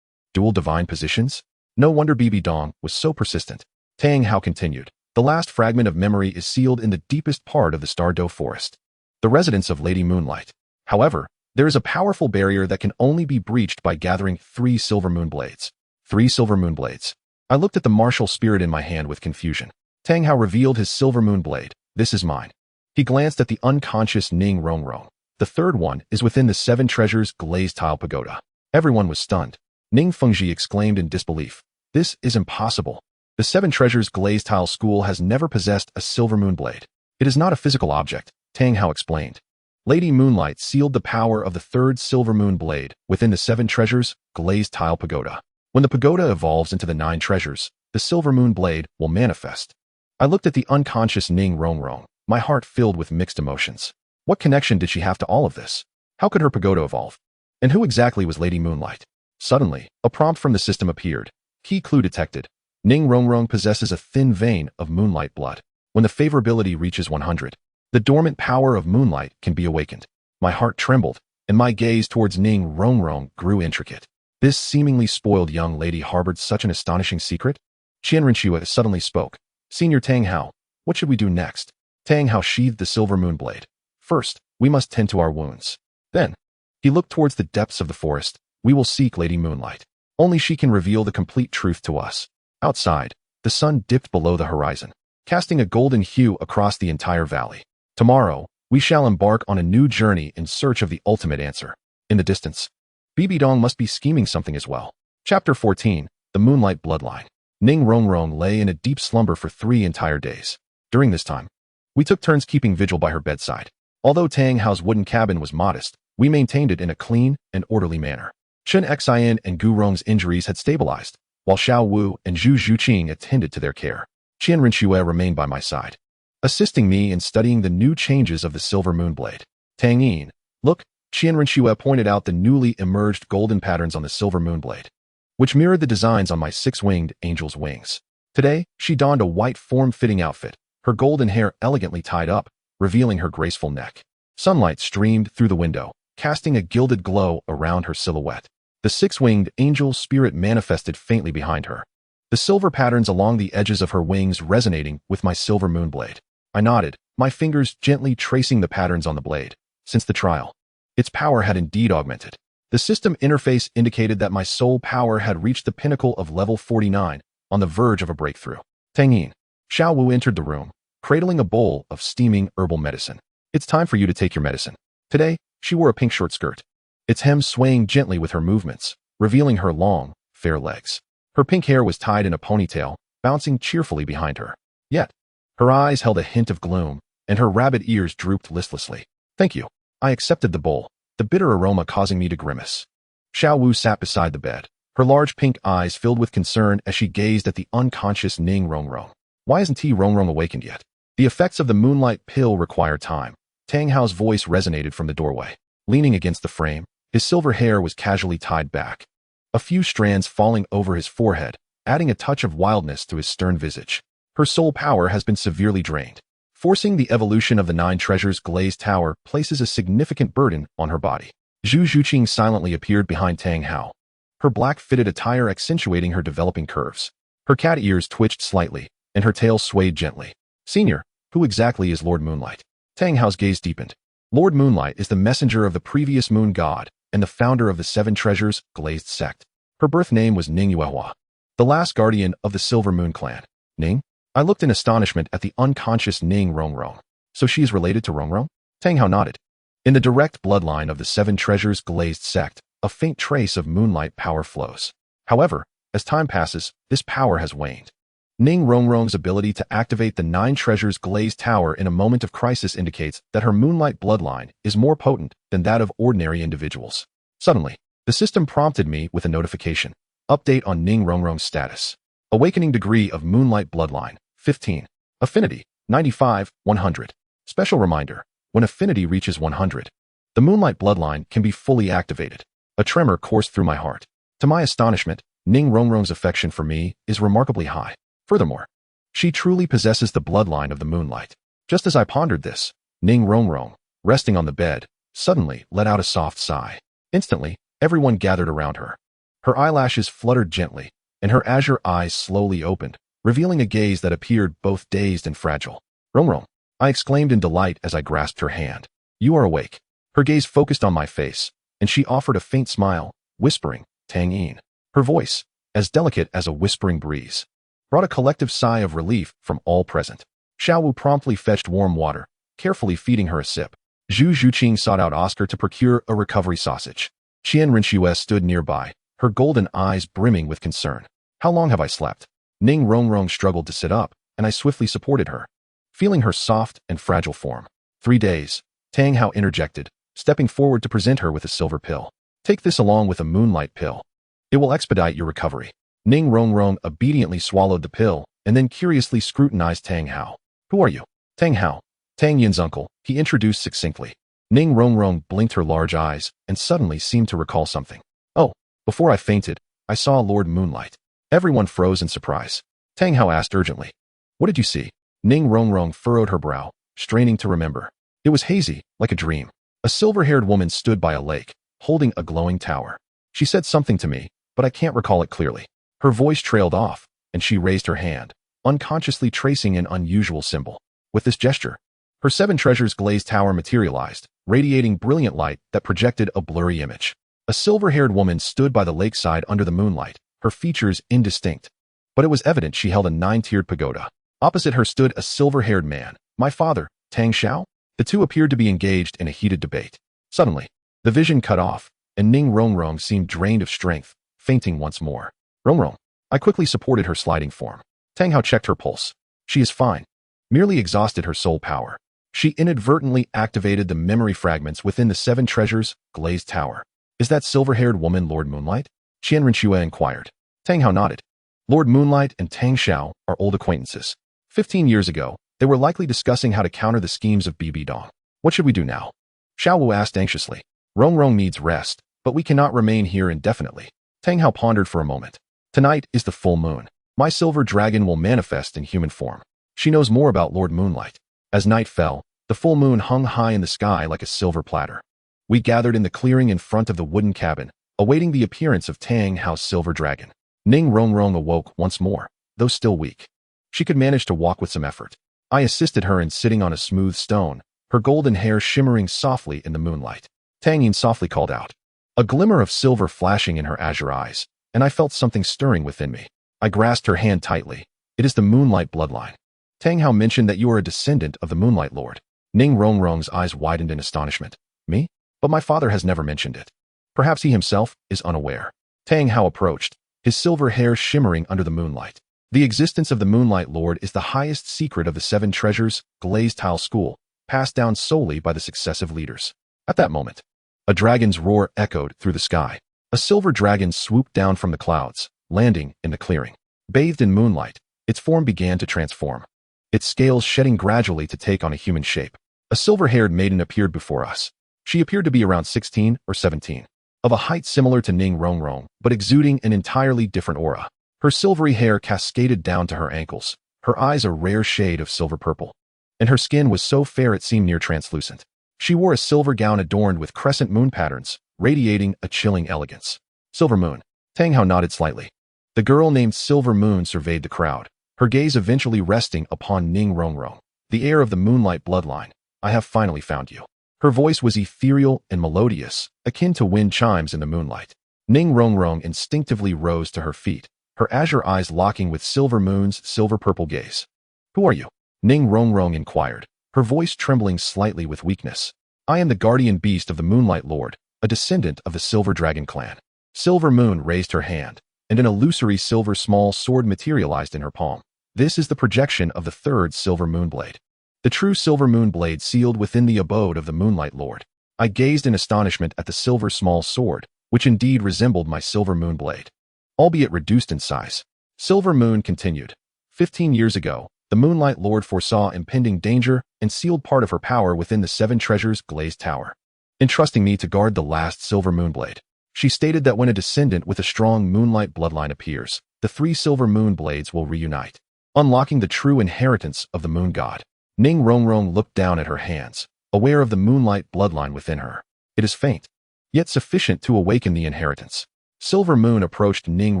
Dual divine positions? No wonder Bibi Dong was so persistent. Tang Hao continued. The last fragment of memory is sealed in the deepest part of the Stardow Forest, the residence of Lady Moonlight. However, there is a powerful barrier that can only be breached by gathering 3 Silver Moon Blades. 3 Silver Moon Blades. I looked at the martial spirit in my hand with confusion. Tang Hao revealed his Silver Moon Blade. This is mine. He glanced at the unconscious Ning Rongrong. The third one is within the Seven Treasures Glazed Tile Pagoda. Everyone was stunned. Ning Fengji exclaimed in disbelief. This is impossible. The Seven Treasures Glazed Tile School has never possessed a Silver Moon Blade. It is not a physical object, Tang Hao explained. Lady Moonlight sealed the power of the third Silver Moon Blade within the Seven Treasures Glazed Tile Pagoda. When the pagoda evolves into the 9 treasures, the Silver Moon Blade will manifest. I looked at the unconscious Ning Rongrong, my heart filled with mixed emotions. What connection did she have to all of this? How could her pagoda evolve? And who exactly was Lady Moonlight? Suddenly, a prompt from the system appeared. Key clue detected. Ning Rongrong possesses a thin vein of moonlight blood. When the favorability reaches 100, the dormant power of moonlight can be awakened. My heart trembled, and my gaze towards Ning Rongrong grew intricate. This seemingly spoiled young lady harbored such an astonishing secret? Qian Renxua suddenly spoke. Senior Tang Hao, what should we do next? Tang Hao sheathed the Silver Moon Blade. First, we must tend to our wounds. Then, he looked towards the depths of the forest. We will seek Lady Moonlight. Only she can reveal the complete truth to us. Outside, the sun dipped below the horizon, casting a golden hue across the entire valley. Tomorrow, we shall embark on a new journey in search of the ultimate answer. In the distance, Bibi Dong must be scheming something as well. Chapter 14, The Moonlight Bloodline. Ning Rongrong lay in a deep slumber for 3 entire days. During this time, we took turns keeping vigil by her bedside. Although Tang Hao's wooden cabin was modest, we maintained it in a clean and orderly manner. Chun Xin and Gu Rong's injuries had stabilized, while Xiao Wu and Zhu Zhuqing attended to their care. Qian Renxua remained by my side, assisting me in studying the new changes of the Silver Moon Blade. Tang Yin, look, Qian Renxua pointed out the newly emerged golden patterns on the Silver Moon Blade, which mirrored the designs on my 6-winged angel's wings. Today, she donned a white form-fitting outfit, her golden hair elegantly tied up, revealing her graceful neck. Sunlight streamed through the window, casting a gilded glow around her silhouette. The 6-winged angel spirit manifested faintly behind her, the silver patterns along the edges of her wings resonating with my Silver Moon Blade. I nodded, my fingers gently tracing the patterns on the blade. Since the trial, its power had indeed augmented. The system interface indicated that my soul power had reached the pinnacle of level 49, on the verge of a breakthrough. Tang Yin, Xiao Wu entered the room, cradling a bowl of steaming herbal medicine. It's time for you to take your medicine. Today, She wore a pink short skirt, its hem swaying gently with her movements, revealing her long, fair legs. Her pink hair was tied in a ponytail, bouncing cheerfully behind her. Yet, her eyes held a hint of gloom, and her rabbit ears drooped listlessly. Thank you. I accepted the bowl, the bitter aroma causing me to grimace. Xiao Wu sat beside the bed, her large pink eyes filled with concern as she gazed at the unconscious Ning Rongrong. Why isn't he Rongrong awakened yet? The effects of the moonlight pill require time. Tang Hao's voice resonated from the doorway. Leaning against the frame, his silver hair was casually tied back, a few strands falling over his forehead, adding a touch of wildness to his stern visage. Her soul power has been severely drained. Forcing the evolution of the 9 treasures glazed tower places a significant burden on her body. Zhu Zhuqing silently appeared behind Tang Hao, her black fitted attire accentuating her developing curves. Her cat ears twitched slightly, and her tail swayed gently. Senior, who exactly is Lord Moonlight? Tang Hao's gaze deepened. Lord Moonlight is the messenger of the previous moon god and the founder of the 7 treasures glazed sect. Her birth name was Ning Yuehua, the last guardian of the Silver Moon clan. Ning? I looked in astonishment at the unconscious Ning Rongrong. So she is related to Rongrong? Tang Hao nodded. In the direct bloodline of the 7 treasures glazed sect, a faint trace of moonlight power flows. However, as time passes, this power has waned. Ning Rongrong's ability to activate the 9 treasures glazed tower in a moment of crisis indicates that her moonlight bloodline is more potent than that of ordinary individuals. Suddenly, the system prompted me with a notification. Update on Ning Rongrong's status. Awakening degree of moonlight bloodline, 15. Affinity, 95, 100. Special reminder, when affinity reaches 100, the moonlight bloodline can be fully activated. A tremor coursed through my heart. To my astonishment, Ning Rongrong's affection for me is remarkably high. Furthermore, she truly possesses the bloodline of the moonlight. Just as I pondered this, Ning Rongrong, resting on the bed, suddenly let out a soft sigh. Instantly, everyone gathered around her. Her eyelashes fluttered gently, and her azure eyes slowly opened, revealing a gaze that appeared both dazed and fragile. Rongrong, I exclaimed in delight as I grasped her hand. You are awake. Her gaze focused on my face, and she offered a faint smile, whispering, Tang Yin. Her voice, as delicate as a whispering breeze, brought a collective sigh of relief from all present. Xiao Wu promptly fetched warm water, carefully feeding her a sip. Zhu Zhuqing sought out Oscar to procure a recovery sausage. Qian Rinxue stood nearby, her golden eyes brimming with concern. How long have I slept? Ning Rongrong struggled to sit up, and I swiftly supported her, feeling her soft and fragile form. 3 days, Tang Hao interjected, stepping forward to present her with a silver pill. Take this along with a moonlight pill. It will expedite your recovery. Ning Rongrong obediently swallowed the pill and then curiously scrutinized Tang Hao. Who are you? Tang Hao, Tang Yin's uncle, he introduced succinctly. Ning Rongrong blinked her large eyes and suddenly seemed to recall something. Oh, before I fainted, I saw Lord Moonlight. Everyone froze in surprise. Tang Hao asked urgently. What did you see? Ning Rongrong furrowed her brow, straining to remember. It was hazy, like a dream. A silver-haired woman stood by a lake, holding a glowing tower. She said something to me, but I can't recall it clearly. Her voice trailed off, and she raised her hand, unconsciously tracing an unusual symbol. With this gesture, her 7 treasures glazed tower materialized, radiating brilliant light that projected a blurry image. A silver-haired woman stood by the lakeside under the moonlight, her features indistinct. But it was evident she held a 9-tiered pagoda. Opposite her stood a silver-haired man, my father, Tang Xiao. The two appeared to be engaged in a heated debate. Suddenly, the vision cut off, and Ning Rongrong seemed drained of strength, fainting once more. Rongrong. I quickly supported her sliding form. Tang Hao checked her pulse. She is fine. Merely exhausted her soul power. She inadvertently activated the memory fragments within the 7 treasures glazed tower. Is that silver-haired woman Lord Moonlight? Qian Rinxue inquired. Tang Hao nodded. Lord Moonlight and Tang Xiao are old acquaintances. 15 years ago, they were likely discussing how to counter the schemes of Bibi Dong. What should we do now? Xiao Wu asked anxiously. Rongrong needs rest, but we cannot remain here indefinitely. Tang Hao pondered for a moment. Tonight is the full moon. My silver dragon will manifest in human form. She knows more about Lord Moonlight. As night fell, the full moon hung high in the sky like a silver platter. We gathered in the clearing in front of the wooden cabin, awaiting the appearance of Tang Hao's silver dragon. Ning Rongrong awoke once more, though still weak. She could manage to walk with some effort. I assisted her in sitting on a smooth stone, her golden hair shimmering softly in the moonlight. Tang Yin softly called out, a glimmer of silver flashing in her azure eyes, and I felt something stirring within me. I grasped her hand tightly. It is the moonlight bloodline. Tang Hao mentioned that you are a descendant of the Moonlight Lord. Ning Rongrong's eyes widened in astonishment. Me? but my father has never mentioned it. Perhaps he himself is unaware. Tang Hao approached, his silver hair shimmering under the moonlight. The existence of the Moonlight Lord is the highest secret of the 7 treasures, glazed tile school, passed down solely by the successive leaders. At that moment, a dragon's roar echoed through the sky. A silver dragon swooped down from the clouds, landing in the clearing. Bathed in moonlight, its form began to transform, its scales shedding gradually to take on a human shape. A silver-haired maiden appeared before us. She appeared to be around 16 or 17, of a height similar to Ning Rongrong, but exuding an entirely different aura. Her silvery hair cascaded down to her ankles, her eyes a rare shade of silver purple, and her skin was so fair it seemed near translucent. She wore a silver gown adorned with crescent moon patterns, radiating a chilling elegance. Silver Moon. Tang Hao nodded slightly. The girl named Silver Moon surveyed the crowd, her gaze eventually resting upon Ning Rongrong, the heir of the Moonlight bloodline. I have finally found you. Her voice was ethereal and melodious, akin to wind chimes in the moonlight. Ning Rongrong instinctively rose to her feet, her azure eyes locking with Silver Moon's silver-purple gaze. Who are you? Ning Rongrong inquired, her voice trembling slightly with weakness. I am the guardian beast of the Moonlight Lord, a descendant of the Silver Dragon clan. Silver Moon raised her hand, and an illusory silver small sword materialized in her palm. This is the projection of the 3rd Silver Moon Blade. The true Silver Moon Blade sealed within the abode of the Moonlight Lord. I gazed in astonishment at the silver small sword, which indeed resembled my Silver Moon Blade, albeit reduced in size. Silver Moon continued. 15 years ago, the Moonlight Lord foresaw impending danger and sealed part of her power within the 7 treasures glazed tower, entrusting me to guard the last Silver Moon Blade. She stated that when a descendant with a strong Moonlight bloodline appears, the 3 Silver Moon Blades will reunite, unlocking the true inheritance of the Moon God. Ning Rongrong looked down at her hands, aware of the Moonlight bloodline within her. It is faint, yet sufficient to awaken the inheritance. Silver Moon approached Ning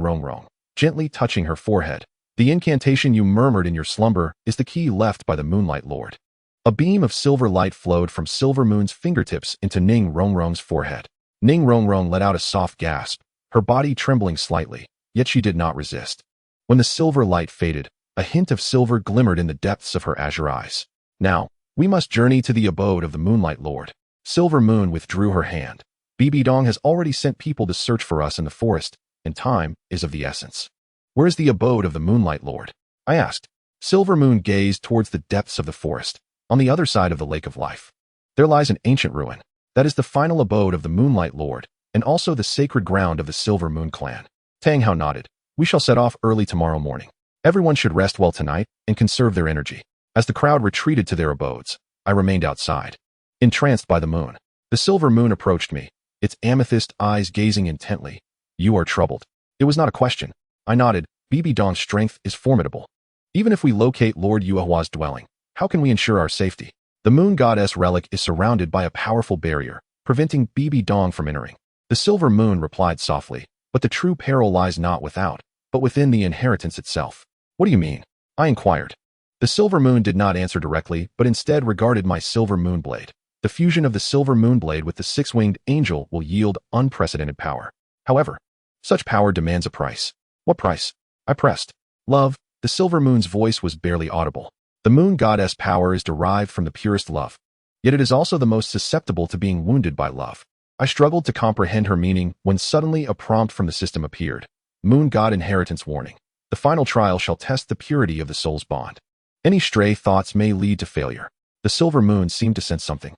Rongrong, gently touching her forehead. The incantation you murmured in your slumber is the key left by the Moonlight Lord. A beam of silver light flowed from Silver Moon's fingertips into Ning Rongrong's forehead. Ning Rongrong let out a soft gasp, her body trembling slightly, yet she did not resist. When the silver light faded, a hint of silver glimmered in the depths of her azure eyes. Now, we must journey to the abode of the Moonlight Lord. Silver Moon withdrew her hand. Bibi Dong has already sent people to search for us in the forest, and time is of the essence. Where is the abode of the Moonlight Lord? I asked. Silver Moon gazed towards the depths of the forest, on the other side of the Lake of Life. There lies an ancient ruin. That is the final abode of the Moonlight Lord, and also the sacred ground of the Silver Moon clan. Tang Hao nodded. We shall set off early tomorrow morning. Everyone should rest well tonight and conserve their energy. As the crowd retreated to their abodes, I remained outside, entranced by the moon. The Silver Moon approached me, its amethyst eyes gazing intently. You are troubled. It was not a question. I nodded. Bibi Dong's strength is formidable. Even if we locate Lord Yuehua's dwelling, how can we ensure our safety? The Moon Goddess relic is surrounded by a powerful barrier, preventing Bibi Dong from entering. The Silver Moon replied softly, but the true peril lies not without, but within the inheritance itself. What do you mean? I inquired. The Silver Moon did not answer directly, but instead regarded my Silver Moon Blade. The fusion of the Silver Moon Blade with the 6-winged angel will yield unprecedented power. However, such power demands a price. What price? I pressed. Love. The Silver Moon's voice was barely audible. The Moon Goddess power is derived from the purest love, yet it is also the most susceptible to being wounded by love. I struggled to comprehend her meaning when suddenly a prompt from the system appeared. Moon God Inheritance Warning. The final trial shall test the purity of the soul's bond. Any stray thoughts may lead to failure. The Silver Moon seemed to sense something,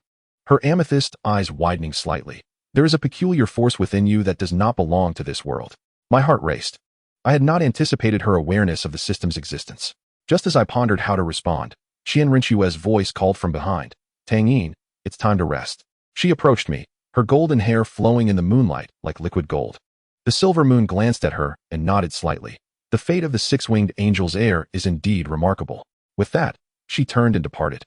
her amethyst eyes widening slightly. There is a peculiar force within you that does not belong to this world. My heart raced. I had not anticipated her awareness of the system's existence. Just as I pondered how to respond, Qian Rinchue's voice called from behind. Tang Yin, it's time to rest. She approached me, her golden hair flowing in the moonlight like liquid gold. The Silver Moon glanced at her and nodded slightly. The fate of the 6-winged angel's heir is indeed remarkable. With that, she turned and departed,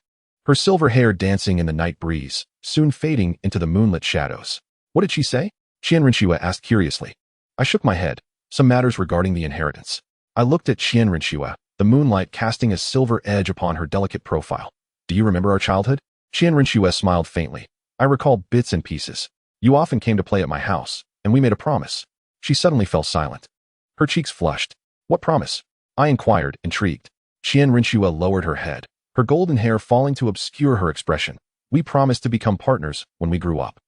her silver hair dancing in the night breeze, soon fading into the moonlit shadows. What did she say? Qian Rinchua asked curiously. I shook my head. Some matters regarding the inheritance. I looked at Qian Rinchua, the moonlight casting a silver edge upon her delicate profile. Do you remember our childhood? Qian Rinchua smiled faintly. I recall bits and pieces. You often came to play at my house, and we made a promise. She suddenly fell silent. Her cheeks flushed. What promise? I inquired, intrigued. Qian Rinchua lowered her head, her golden hair falling to obscure her expression. We promised to become partners when we grew up.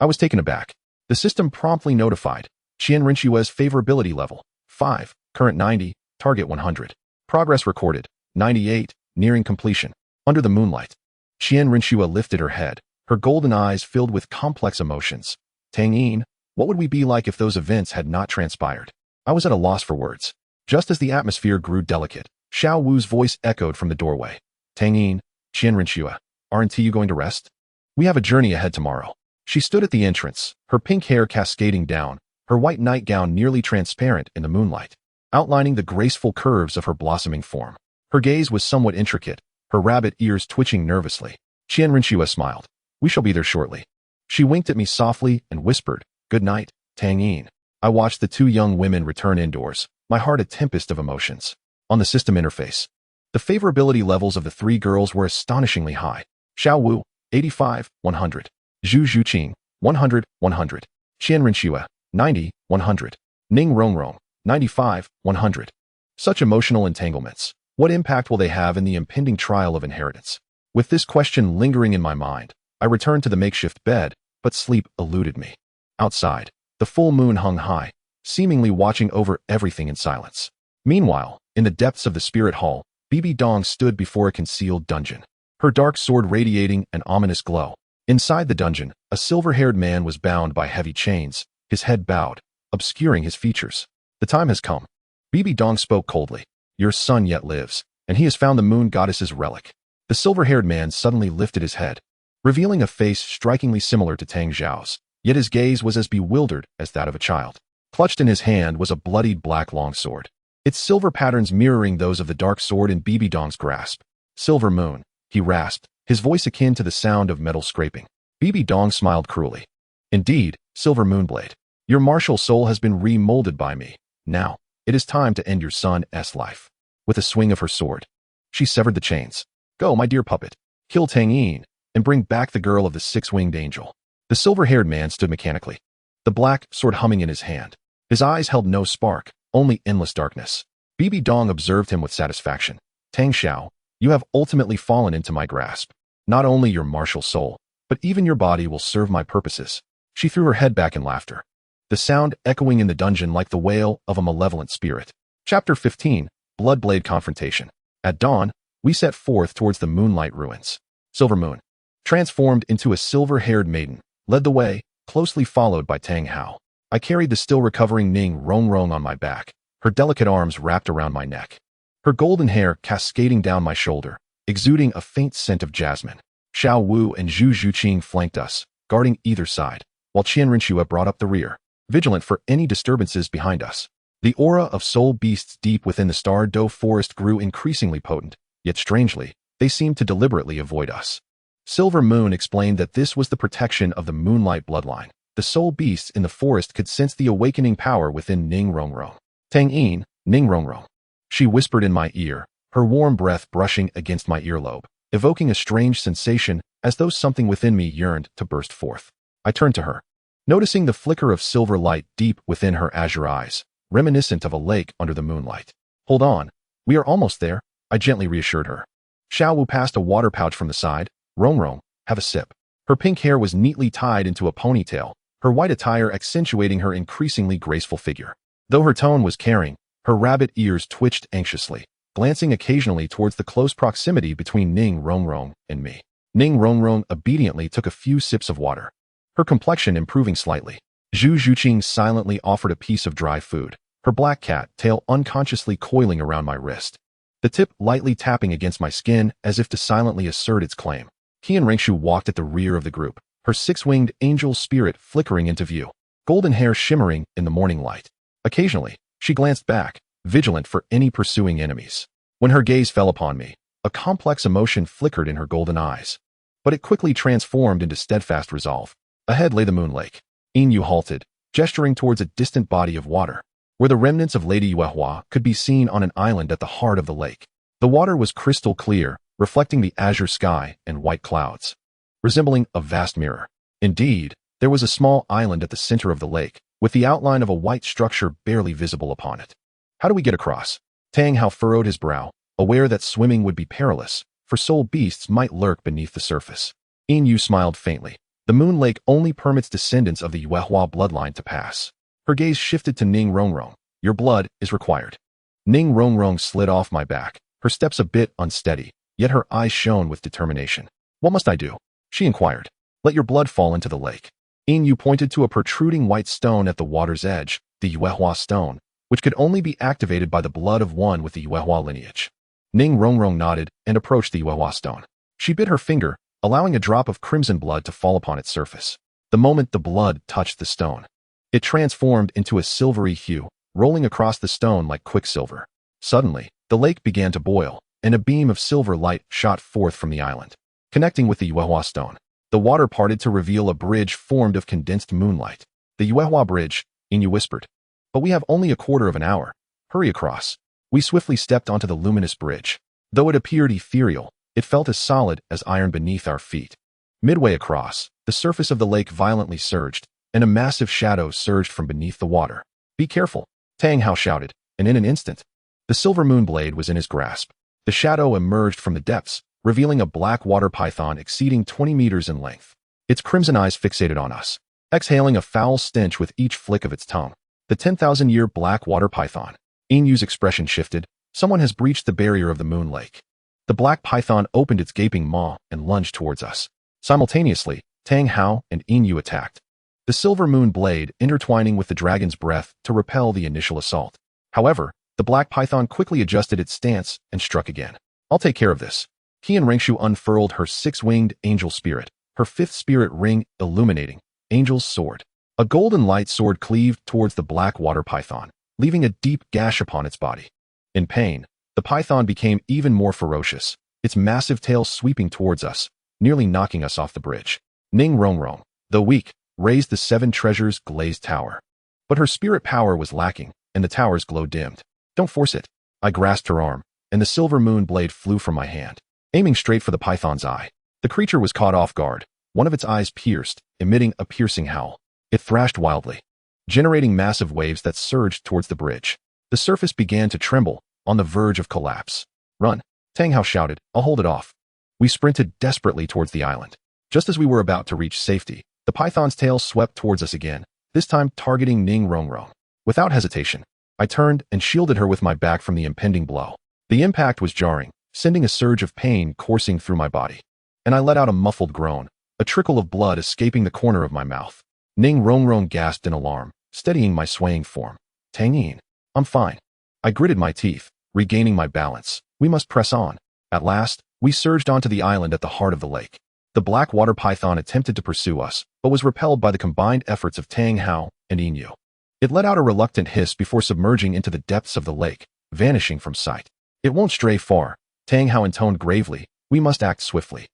I was taken aback. The system promptly notified. Qian Rinshua's favorability level, 5, current 90, target 100. Progress recorded, 98, nearing completion. Under the moonlight. Qian Rinshua lifted her head, her golden eyes filled with complex emotions. Tang Yin, what would we be like if those events had not transpired? I was at a loss for words. Just as the atmosphere grew delicate, Xiao Wu's voice echoed from the doorway. Tang Yin, Qian Rinshua, aren't you going to rest? We have a journey ahead tomorrow. She stood at the entrance, her pink hair cascading down, her white nightgown nearly transparent in the moonlight, outlining the graceful curves of her blossoming form. Her gaze was somewhat intricate, her rabbit ears twitching nervously. Qian Rinshua smiled. We shall be there shortly. She winked at me softly and whispered, Good night, Tang Yin. I watched the two young women return indoors, my heart a tempest of emotions. On the system interface, the favorability levels of the three girls were astonishingly high. Xiao Wu, 85, 100. Zhu Zhuqing, 100, 100. Qian Rinshua, 90, 100. Ning Rongrong, 95, 100. Such emotional entanglements. What impact will they have in the impending trial of inheritance? With this question lingering in my mind, I returned to the makeshift bed, but sleep eluded me. Outside, the full moon hung high, seemingly watching over everything in silence. Meanwhile, in the depths of the spirit hall, Bibi Dong stood before a concealed dungeon, her dark sword radiating an ominous glow. Inside the dungeon, a silver-haired man was bound by heavy chains, his head bowed, obscuring his features. The time has come. Bibi Dong spoke coldly. Your son yet lives, and he has found the moon goddess's relic. The silver-haired man suddenly lifted his head, revealing a face strikingly similar to Tang Zhao's, yet his gaze was as bewildered as that of a child. Clutched in his hand was a bloodied black longsword, its silver patterns mirroring those of the dark sword in Bibi Dong's grasp. Silver moon, he rasped, his voice akin to the sound of metal scraping. Bibi Dong smiled cruelly. Indeed, Silver Moonblade, your martial soul has been remolded by me. Now, it is time to end your son's life. With a swing of her sword, she severed the chains. Go, my dear puppet, kill Tang Yin, and bring back the girl of the six-winged angel. The silver-haired man stood mechanically, the black sword humming in his hand. His eyes held no spark, only endless darkness. Bibi Dong observed him with satisfaction. Tang Xiao, you have ultimately fallen into my grasp. Not only your martial soul, but even your body will serve my purposes. She threw her head back in laughter, the sound echoing in the dungeon like the wail of a malevolent spirit. Chapter 15, Bloodblade Confrontation. At dawn, we set forth towards the moonlight ruins. Silver Moon, transformed into a silver-haired maiden, led the way, closely followed by Tang Hao. I carried the still-recovering Ning Rongrong on my back, her delicate arms wrapped around my neck, her golden hair cascading down my shoulder, exuding a faint scent of jasmine. Xiao Wu and Zhu Zhuqing flanked us, guarding either side, while Qian Rinshua brought up the rear, vigilant for any disturbances behind us. The aura of soul beasts deep within the Star Doe forest grew increasingly potent, yet strangely, they seemed to deliberately avoid us. Silver Moon explained that this was the protection of the moonlight bloodline. The soul beasts in the forest could sense the awakening power within Ning Rongrong. Tang Yin, Ning Rongrong. She whispered in my ear, her warm breath brushing against my earlobe, evoking a strange sensation as though something within me yearned to burst forth. I turned to her, noticing the flicker of silver light deep within her azure eyes, reminiscent of a lake under the moonlight. Hold on, we are almost there, I gently reassured her. Xiao Wu passed a water pouch from the side. Rongrong, have a sip. Her pink hair was neatly tied into a ponytail, her white attire accentuating her increasingly graceful figure. Though her tone was caring, her rabbit ears twitched anxiously, glancing occasionally towards the close proximity between Ning Rongrong and me. Ning Rongrong obediently took a few sips of water, her complexion improving slightly. Zhu Zhuqing silently offered a piece of dry food, her black cat tail unconsciously coiling around my wrist, the tip lightly tapping against my skin as if to silently assert its claim. Qian Ringshu walked at the rear of the group, her six-winged angel spirit flickering into view, golden hair shimmering in the morning light. Occasionally, she glanced back, vigilant for any pursuing enemies. When her gaze fell upon me, a complex emotion flickered in her golden eyes, but it quickly transformed into steadfast resolve. Ahead lay the moon lake. Yin halted, gesturing towards a distant body of water, where the remnants of Lady Yuehua could be seen on an island at the heart of the lake. The water was crystal clear, reflecting the azure sky and white clouds, resembling a vast mirror. Indeed, there was a small island at the center of the lake, with the outline of a white structure barely visible upon it. How do we get across? Tang Hao furrowed his brow, aware that swimming would be perilous, for soul beasts might lurk beneath the surface. Yin Yu smiled faintly. The Moon Lake only permits descendants of the Yuehua bloodline to pass. Her gaze shifted to Ning Rongrong. Your blood is required. Ning Rongrong slid off my back, her steps a bit unsteady, yet her eyes shone with determination. What must I do? She inquired. Let your blood fall into the lake. Yin pointed to a protruding white stone at the water's edge, the Yuehua stone, which could only be activated by the blood of one with the Yuehua lineage. Ning Rongrong nodded and approached the Yuehua stone. She bit her finger, allowing a drop of crimson blood to fall upon its surface. The moment the blood touched the stone, it transformed into a silvery hue, rolling across the stone like quicksilver. Suddenly, the lake began to boil, and a beam of silver light shot forth from the island, connecting with the Yuehua stone. The water parted to reveal a bridge formed of condensed moonlight. The Yuehua bridge, Yin whispered. But we have only a quarter of an hour. Hurry across. We swiftly stepped onto the luminous bridge. Though it appeared ethereal, it felt as solid as iron beneath our feet. Midway across, the surface of the lake violently surged, and a massive shadow surged from beneath the water. Be careful, Tang Hao shouted, and in an instant, the silver moon blade was in his grasp. The shadow emerged from the depths, revealing a black water python exceeding 20 meters in length. Its crimson eyes fixated on us, exhaling a foul stench with each flick of its tongue. The 10,000-year black water python. Inyu's expression shifted. Someone has breached the barrier of the moon lake. The black python opened its gaping maw and lunged towards us. Simultaneously, Tang Hao and Inyu attacked, the silver moon blade intertwining with the dragon's breath to repel the initial assault. However, the black python quickly adjusted its stance and struck again. I'll take care of this. Qian Rengshu unfurled her six-winged angel spirit, her fifth spirit ring illuminating Angel's sword. A golden light sword cleaved towards the black water python, leaving a deep gash upon its body. In pain, the python became even more ferocious, its massive tail sweeping towards us, nearly knocking us off the bridge. Ning Rongrong, though weak, raised the seven treasures glazed tower. But her spirit power was lacking, and the tower's glow dimmed. Don't force it. I grasped her arm, and the silver moon blade flew from my hand, aiming straight for the python's eye. The creature was caught off guard, one of its eyes pierced, emitting a piercing howl. It thrashed wildly, generating massive waves that surged towards the bridge. The surface began to tremble, on the verge of collapse. Run, Tang Hao shouted, I'll hold it off. We sprinted desperately towards the island. Just as we were about to reach safety, the python's tail swept towards us again, this time targeting Ning Rongrong. Without hesitation, I turned and shielded her with my back from the impending blow. The impact was jarring, sending a surge of pain coursing through my body. And I let out a muffled groan, a trickle of blood escaping the corner of my mouth. Ning Rongrong gasped in alarm, steadying my swaying form. Tang Yin, I'm fine. I gritted my teeth, regaining my balance. We must press on. At last, we surged onto the island at the heart of the lake. The black water python attempted to pursue us, but was repelled by the combined efforts of Tang Hao and Inyu. It let out a reluctant hiss before submerging into the depths of the lake, vanishing from sight. It won't stray far, Tang Hao intoned gravely. We must act swiftly.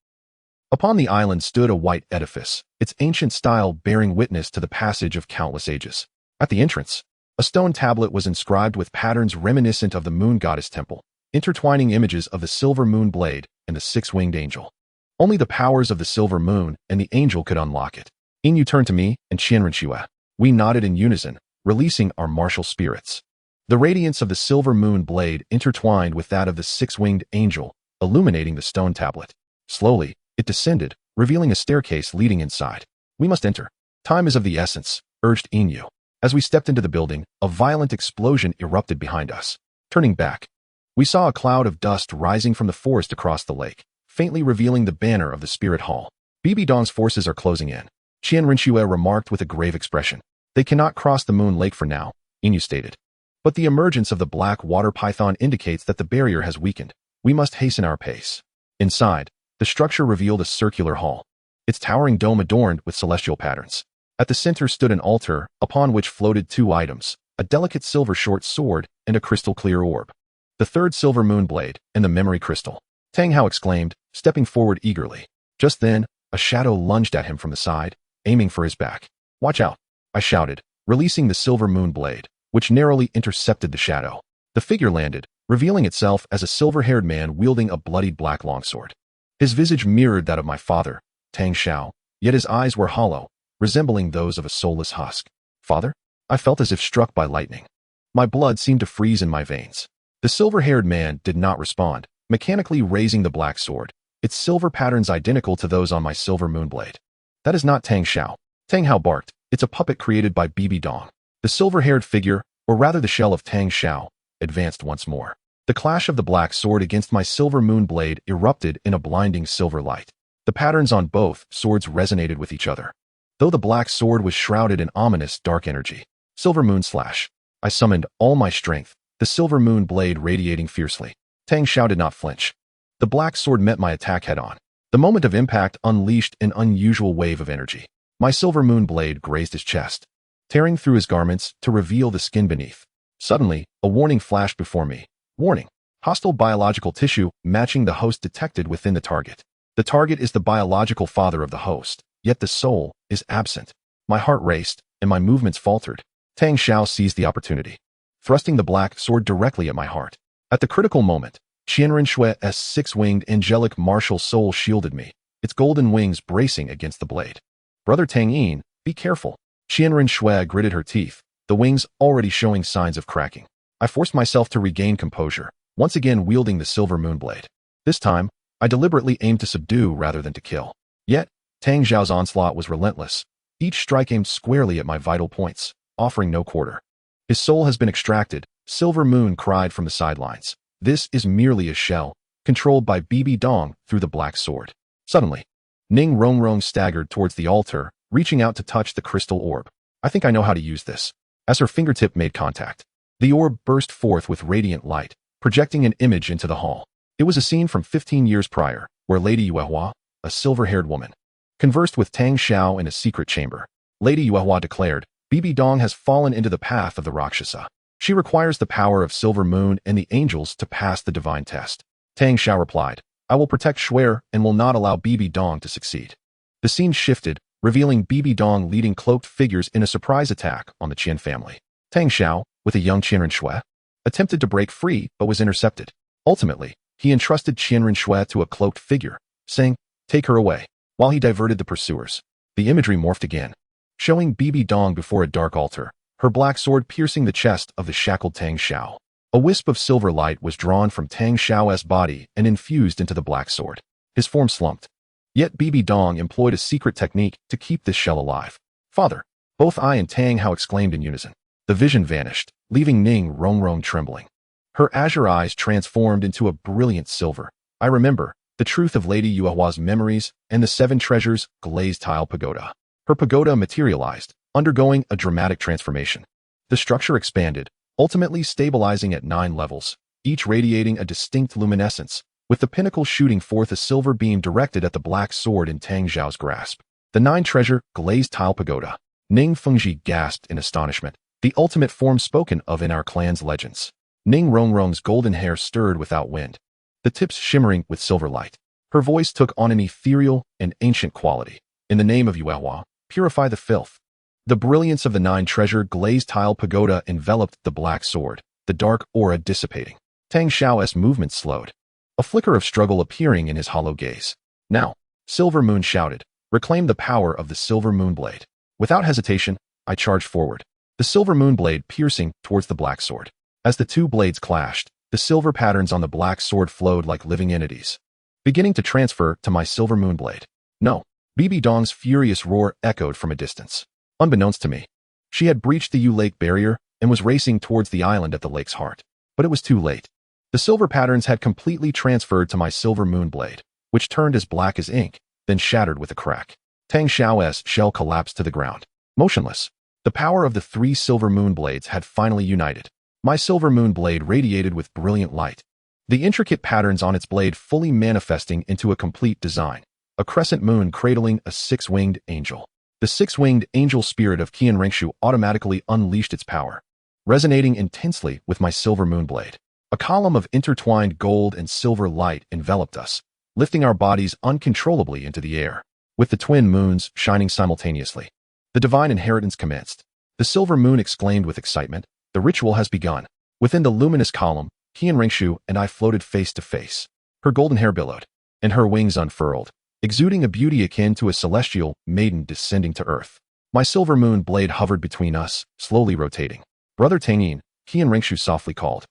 Upon the island stood a white edifice, its ancient style bearing witness to the passage of countless ages. At the entrance, a stone tablet was inscribed with patterns reminiscent of the moon goddess temple, intertwining images of the silver moon blade and the six-winged angel. Only the powers of the silver moon and the angel could unlock it. Inyu turned to me and Qianrenxue. We nodded in unison, releasing our martial spirits. The radiance of the silver moon blade intertwined with that of the six-winged angel, illuminating the stone tablet. Slowly, it descended, revealing a staircase leading inside. We must enter. Time is of the essence, urged Inyu. As we stepped into the building, a violent explosion erupted behind us. Turning back, we saw a cloud of dust rising from the forest across the lake, faintly revealing the banner of the spirit hall. BB Dong's forces are closing in, Qianrenxue remarked with a grave expression. They cannot cross the moon lake for now, Inyu stated. But the emergence of the black water python indicates that the barrier has weakened. We must hasten our pace. Inside, the structure revealed a circular hall, its towering dome adorned with celestial patterns. At the center stood an altar, upon which floated two items, a delicate silver short sword and a crystal-clear orb. The third silver moon blade and the memory crystal. Tang Hao exclaimed, stepping forward eagerly. Just then, a shadow lunged at him from the side, aiming for his back. Watch out, I shouted, releasing the silver moon blade, which narrowly intercepted the shadow. The figure landed, revealing itself as a silver-haired man wielding a bloodied black longsword. His visage mirrored that of my father, Tang Xiao, yet his eyes were hollow, resembling those of a soulless husk. Father? I felt as if struck by lightning. My blood seemed to freeze in my veins. The silver-haired man did not respond, mechanically raising the black sword, its silver patterns identical to those on my silver moonblade. That is not Tang Xiao. Tang Hao barked. It's a puppet created by Bibi Dong. The silver-haired figure, or rather the shell of Tang Xiao, advanced once more. The clash of the black sword against my silver moon blade erupted in a blinding silver light. The patterns on both swords resonated with each other, though the black sword was shrouded in ominous dark energy. Silver moon slash. I summoned all my strength, the silver moon blade radiating fiercely. Tang Xiao did not flinch. The black sword met my attack head-on. The moment of impact unleashed an unusual wave of energy. My silver moon blade grazed his chest, tearing through his garments to reveal the skin beneath. Suddenly, a warning flashed before me. Warning. Hostile biological tissue matching the host detected within the target. The target is the biological father of the host, yet the soul is absent. My heart raced, and my movements faltered. Tang Xiao seized the opportunity, thrusting the black sword directly at my heart. At the critical moment, Qianren Shue's six-winged angelic martial soul shielded me, its golden wings bracing against the blade. Brother Tang Yin, be careful. Qianren Shui gritted her teeth, the wings already showing signs of cracking. I forced myself to regain composure, once again wielding the silver moon blade. This time, I deliberately aimed to subdue rather than to kill. Yet, Tang Xiao's onslaught was relentless. Each strike aimed squarely at my vital points, offering no quarter. His soul has been extracted, Silver Moon cried from the sidelines. This is merely a shell, controlled by Bibi Dong through the black sword. Suddenly, Ning Rongrong staggered towards the altar, reaching out to touch the crystal orb. I think I know how to use this. As her fingertip made contact, the orb burst forth with radiant light, projecting an image into the hall. It was a scene from 15 years prior, where Lady Yuehua, a silver-haired woman, conversed with Tang Xiao in a secret chamber. Lady Yuehua declared, Bibi Dong has fallen into the path of the Rakshasa. She requires the power of Silver Moon and the angels to pass the divine test. Tang Xiao replied, I will protect Shuer and will not allow Bibi Dong to succeed. The scene shifted, revealing Bibi Dong leading cloaked figures in a surprise attack on the Qian family. Tang Xiao, with a young Qianren Shui, attempted to break free but was intercepted. Ultimately, he entrusted Qianren Shui to a cloaked figure, saying, take her away, while he diverted the pursuers. The imagery morphed again, showing Bibi Dong before a dark altar, her black sword piercing the chest of the shackled Tang Xiao. A wisp of silver light was drawn from Tang Xiao's body and infused into the black sword. His form slumped. Yet Bibi Dong employed a secret technique to keep this shell alive. Father! Both I and Tang Hao exclaimed in unison. The vision vanished, leaving Ning Rongrong trembling. Her azure eyes transformed into a brilliant silver. I remember the truth of Lady Yuehua's memories and the 7 treasures glazed tile pagoda. Her pagoda materialized, undergoing a dramatic transformation. The structure expanded, ultimately stabilizing at 9 levels, each radiating a distinct luminescence, with the pinnacle shooting forth a silver beam directed at the black sword in Tang Xiao's grasp. The 9-treasure glazed tile pagoda. Ning Fengji gasped in astonishment, the ultimate form spoken of in our clan's legends. Ning Rongrong's golden hair stirred without wind, the tips shimmering with silver light. Her voice took on an ethereal and ancient quality. In the name of Yuehua, purify the filth. The brilliance of the 9-treasure glazed tile pagoda enveloped the black sword, the dark aura dissipating. Tang Xiao's movement slowed, a flicker of struggle appearing in his hollow gaze. Now, Silver Moon shouted, reclaim the power of the Silver Moon blade. Without hesitation, I charged forward, the Silver Moon blade piercing towards the black sword. As the 2 blades clashed, the silver patterns on the black sword flowed like living entities, beginning to transfer to my Silver Moon blade. No! Bibi Dong's furious roar echoed from a distance. Unbeknownst to me, she had breached the Yu Lake barrier and was racing towards the island at the lake's heart. But it was too late. The silver patterns had completely transferred to my Silver Moon blade, which turned as black as ink, then shattered with a crack. Tang Xiao's shell collapsed to the ground, motionless. The power of the 3 Silver Moon blades had finally united. My Silver Moon blade radiated with brilliant light, the intricate patterns on its blade fully manifesting into a complete design, a crescent moon cradling a 6-winged angel. The 6-winged angel spirit of Qian Rengshu automatically unleashed its power, resonating intensely with my Silver Moon blade. A column of intertwined gold and silver light enveloped us, lifting our bodies uncontrollably into the air. With the twin moons shining simultaneously, the divine inheritance commenced. The Silver Moon exclaimed with excitement, the ritual has begun. Within the luminous column, Qian Rengshu and I floated face to face. Her golden hair billowed, and her wings unfurled, exuding a beauty akin to a celestial maiden descending to earth. My Silver Moon blade hovered between us, slowly rotating. Brother Tang Yin, Qian Rengshu softly called,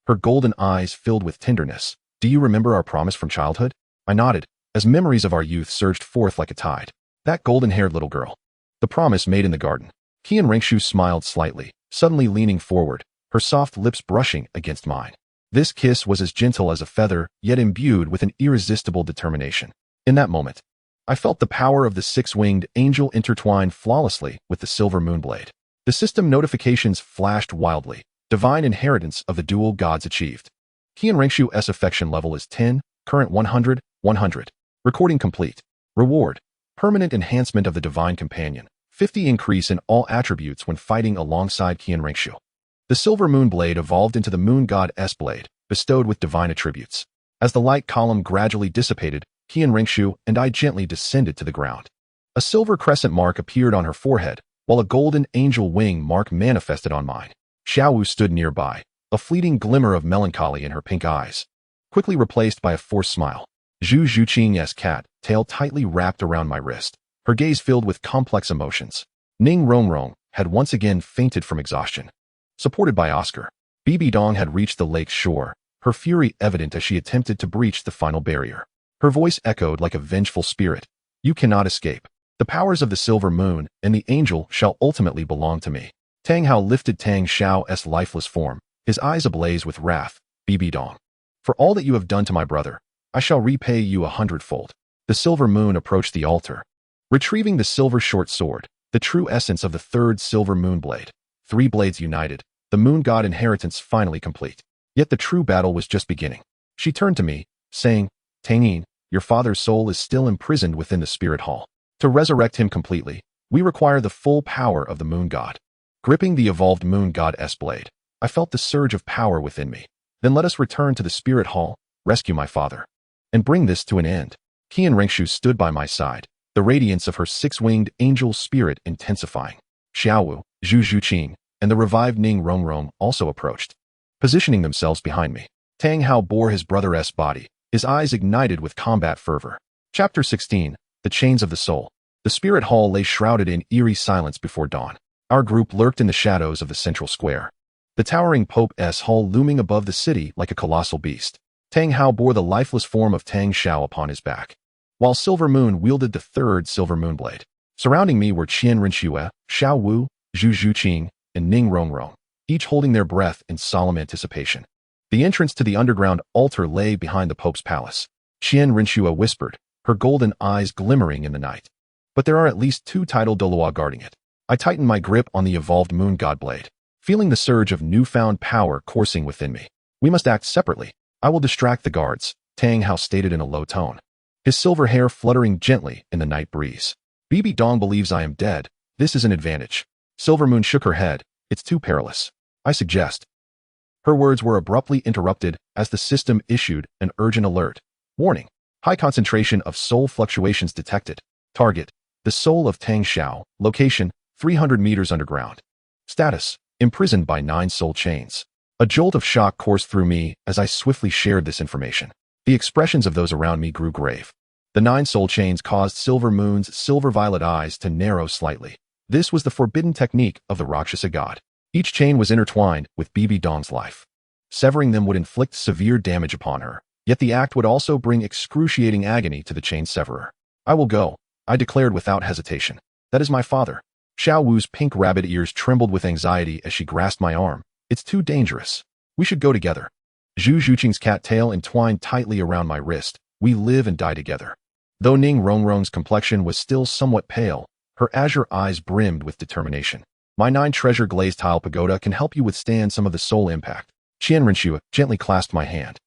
her golden eyes filled with tenderness. Do you remember our promise from childhood? I nodded, as memories of our youth surged forth like a tide. That golden-haired little girl. The promise made in the garden. Qian Rengshu smiled slightly, suddenly leaning forward, her soft lips brushing against mine. This kiss was as gentle as a feather, yet imbued with an irresistible determination. In that moment, I felt the power of the six-winged angel intertwine flawlessly with the silver moonblade. The system notifications flashed wildly. Divine inheritance of the dual gods achieved. Qian Rengshu's affection level is 10, current 100, 100. Recording complete. Reward. Permanent enhancement of the divine companion. 50 increase in all attributes when fighting alongside Qian Rengshu. The silver moonblade evolved into the moon god's blade, bestowed with divine attributes. As the light column gradually dissipated, Qian Rengshu and I gently descended to the ground. A silver crescent mark appeared on her forehead, while a golden angel wing mark manifested on mine. Xiaowu stood nearby, a fleeting glimmer of melancholy in her pink eyes, quickly replaced by a forced smile. Zhu Zhuqing's cat, tail tightly wrapped around my wrist, her gaze filled with complex emotions. Ning Rongrong had once again fainted from exhaustion. Supported by Oscar, Bibi Dong had reached the lake's shore, her fury evident as she attempted to breach the final barrier. Her voice echoed like a vengeful spirit. You cannot escape. The powers of the silver moon and the angel shall ultimately belong to me. Tang Hao lifted Tang Xiao's lifeless form, his eyes ablaze with wrath. Bibi Dong. For all that you have done to my brother, I shall repay you 100-fold. The silver moon approached the altar. Retrieving the silver short sword, the true essence of the third silver moon blade. 3 blades united, the moon god inheritance finally complete. Yet the true battle was just beginning. She turned to me, saying, Tang Yin, your father's soul is still imprisoned within the spirit hall. To resurrect him completely, we require the full power of the moon god. Gripping the evolved moon god's blade, I felt the surge of power within me. Then let us return to the spirit hall, rescue my father, and bring this to an end. Qian Rengshu stood by my side, the radiance of her six-winged angel spirit intensifying. Xiaowu, Zhu Zhuqing, and the revived Ning Rongrong also approached, positioning themselves behind me. Tang Hao bore his brother's body, his eyes ignited with combat fervor. Chapter 16, The Chains of the Soul. The spirit hall lay shrouded in eerie silence before dawn. Our group lurked in the shadows of the central square. The towering Pope's hall looming above the city like a colossal beast. Tang Hao bore the lifeless form of Tang Xiao upon his back, while Silver Moon wielded the third silver moonblade. Surrounding me were Qian Renxue, Xiao Wu, Zhu Zhuqing, and Ning Rongrong, each holding their breath in solemn anticipation. The entrance to the underground altar lay behind the Pope's palace. Qian Renxue whispered, her golden eyes glimmering in the night. But there are at least 2 titled Douluo guarding it. I tightened my grip on the evolved moon god blade, feeling the surge of newfound power coursing within me. We must act separately. I will distract the guards, Tang Hao stated in a low tone, his silver hair fluttering gently in the night breeze. Bibi Dong believes I am dead. This is an advantage. Silver Moon shook her head. It's too perilous. I suggest. Her words were abruptly interrupted as the system issued an urgent alert. Warning. High concentration of soul fluctuations detected. Target. The soul of Tang Xiao. Location. 300 meters underground. Status. Imprisoned by 9 soul chains. A jolt of shock coursed through me as I swiftly shared this information. The expressions of those around me grew grave. The 9 soul chains caused Silver Moon's silver-violet eyes to narrow slightly. This was the forbidden technique of the Rakshasa god. Each chain was intertwined with Bibi Dong's life. Severing them would inflict severe damage upon her, yet the act would also bring excruciating agony to the chain severer. I will go, I declared without hesitation. That is my father. Xiao Wu's pink rabbit ears trembled with anxiety as she grasped my arm. It's too dangerous. We should go together. Zhu Zhuqing's cat tail entwined tightly around my wrist. We live and die together. Though Ning Rongrong's complexion was still somewhat pale, her azure eyes brimmed with determination. My 9 treasure glazed tile pagoda can help you withstand some of the soul impact. Qian Renxue gently clasped my hand.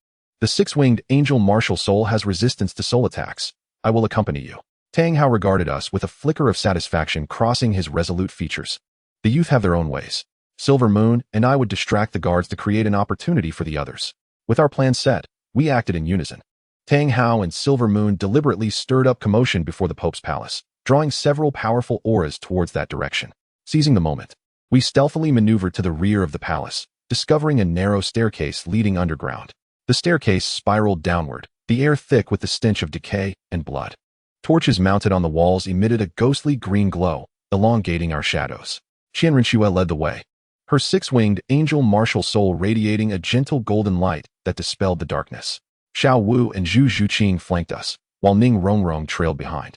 The 6-winged angel martial soul has resistance to soul attacks. I will accompany you. Tang Hao regarded us with a flicker of satisfaction crossing his resolute features. The youth have their own ways. Silver Moon and I would distract the guards to create an opportunity for the others. With our plan set, we acted in unison. Tang Hao and Silver Moon deliberately stirred up commotion before the Pope's palace, drawing several powerful auras towards that direction. Seizing the moment, we stealthily maneuvered to the rear of the palace, discovering a narrow staircase leading underground. The staircase spiraled downward, the air thick with the stench of decay and blood. Torches mounted on the walls emitted a ghostly green glow, elongating our shadows. Qian Renxue led the way, her 6-winged angel martial soul radiating a gentle golden light that dispelled the darkness. Xiao Wu and Zhu Zhuqing flanked us, while Ning Rongrong trailed behind.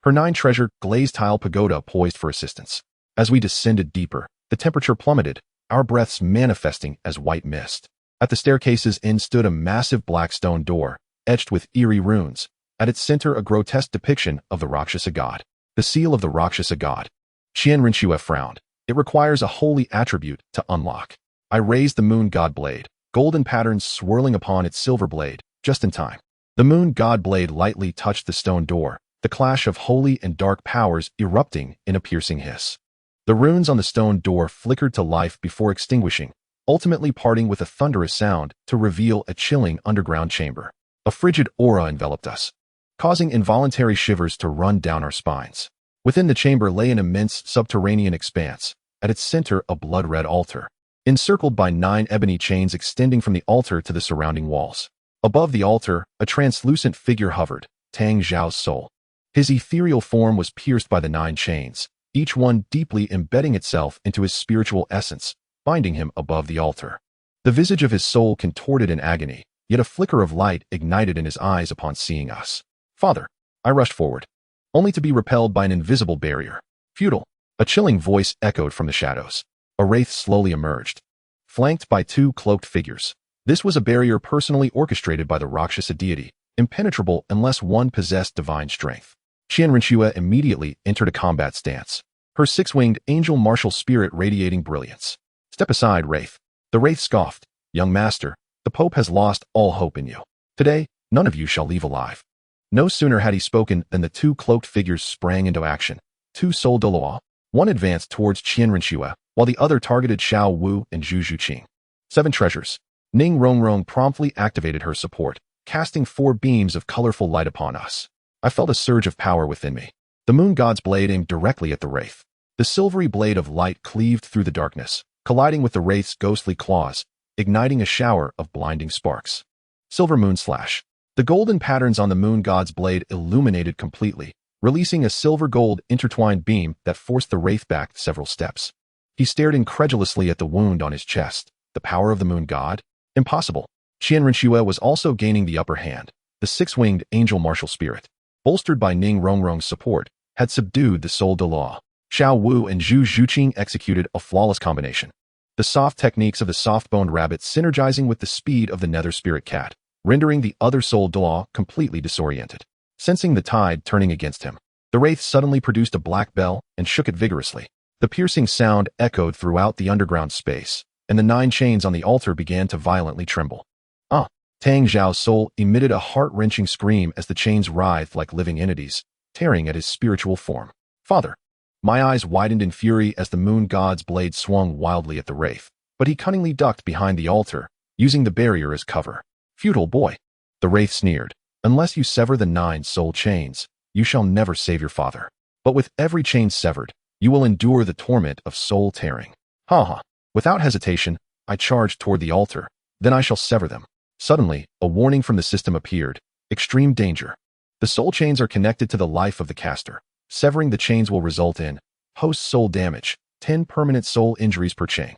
her 9-treasure glazed tile pagoda poised for assistance. As we descended deeper, the temperature plummeted, our breaths manifesting as white mist. At the staircase's end stood a massive black stone door, etched with eerie runes. At its center, a grotesque depiction of the Rakshasa god. The seal of the Rakshasa god. Qian Rinxue frowned. It requires a holy attribute to unlock. I raised the moon god blade, golden patterns swirling upon its silver blade, just in time. The moon god blade lightly touched the stone door, the clash of holy and dark powers erupting in a piercing hiss. The runes on the stone door flickered to life before extinguishing, ultimately parting with a thunderous sound to reveal a chilling underground chamber. A frigid aura enveloped us, causing involuntary shivers to run down our spines. Within the chamber lay an immense subterranean expanse, at its center a blood-red altar, encircled by 9 ebony chains extending from the altar to the surrounding walls. Above the altar, a translucent figure hovered, Tang Zhao's soul. His ethereal form was pierced by the 9 chains, each one deeply embedding itself into his spiritual essence, binding him above the altar. The visage of his soul contorted in agony, yet a flicker of light ignited in his eyes upon seeing us. "Father!" I rushed forward, only to be repelled by an invisible barrier. "Futile!" A chilling voice echoed from the shadows. A wraith slowly emerged, flanked by 2 cloaked figures. This was a barrier personally orchestrated by the Rakshasa deity, impenetrable unless one possessed divine strength. Qian Rinxue immediately entered a combat stance, her 6-winged angel martial spirit radiating brilliance. "Step aside, wraith." The wraith scoffed. "Young master, the Pope has lost all hope in you. Today, none of you shall leave alive." No sooner had he spoken than the 2 cloaked figures sprang into action. 2 soul Douluo. One advanced towards Qian Rinxue, while the other targeted Xiao Wu and Zhu Zhuqing. 7 treasures. Ning Rongrong promptly activated her support, casting 4 beams of colorful light upon us. I felt a surge of power within me. The moon god's blade aimed directly at the wraith. The silvery blade of light cleaved through the darkness, colliding with the wraith's ghostly claws, igniting a shower of blinding sparks. Silver moon slash. The golden patterns on the moon god's blade illuminated completely, releasing a silver-gold intertwined beam that forced the wraith back several steps. He stared incredulously at the wound on his chest. The power of the moon god? Impossible. Qian Rinxue was also gaining the upper hand. The 6-winged angel martial spirit, bolstered by Ning Rongrong's support, had subdued the soul Douluo. Xiao Wu and Zhu Zhuqing executed a flawless combination. The soft techniques of the soft-boned rabbit synergizing with the speed of the nether spirit cat, rendering the other soul Douluo completely disoriented. Sensing the tide turning against him, the wraith suddenly produced a black bell and shook it vigorously. The piercing sound echoed throughout the underground space, and the 9 chains on the altar began to violently tremble. "Ah!" Tang Zhao's soul emitted a heart-wrenching scream as the chains writhed like living entities, tearing at his spiritual form. "Father!" My eyes widened in fury as the moon god's blade swung wildly at the wraith, but he cunningly ducked behind the altar, using the barrier as cover. "Futile boy!" The wraith sneered. "Unless you sever the 9 soul chains, you shall never save your father. But with every chain severed, you will endure the torment of soul tearing." "Ha ha!" Without hesitation, I charged toward the altar. "Then I shall sever them." Suddenly, a warning from the system appeared. "Extreme danger. The soul chains are connected to the life of the caster. Severing the chains will result in post-soul damage, 10 permanent soul injuries per chain.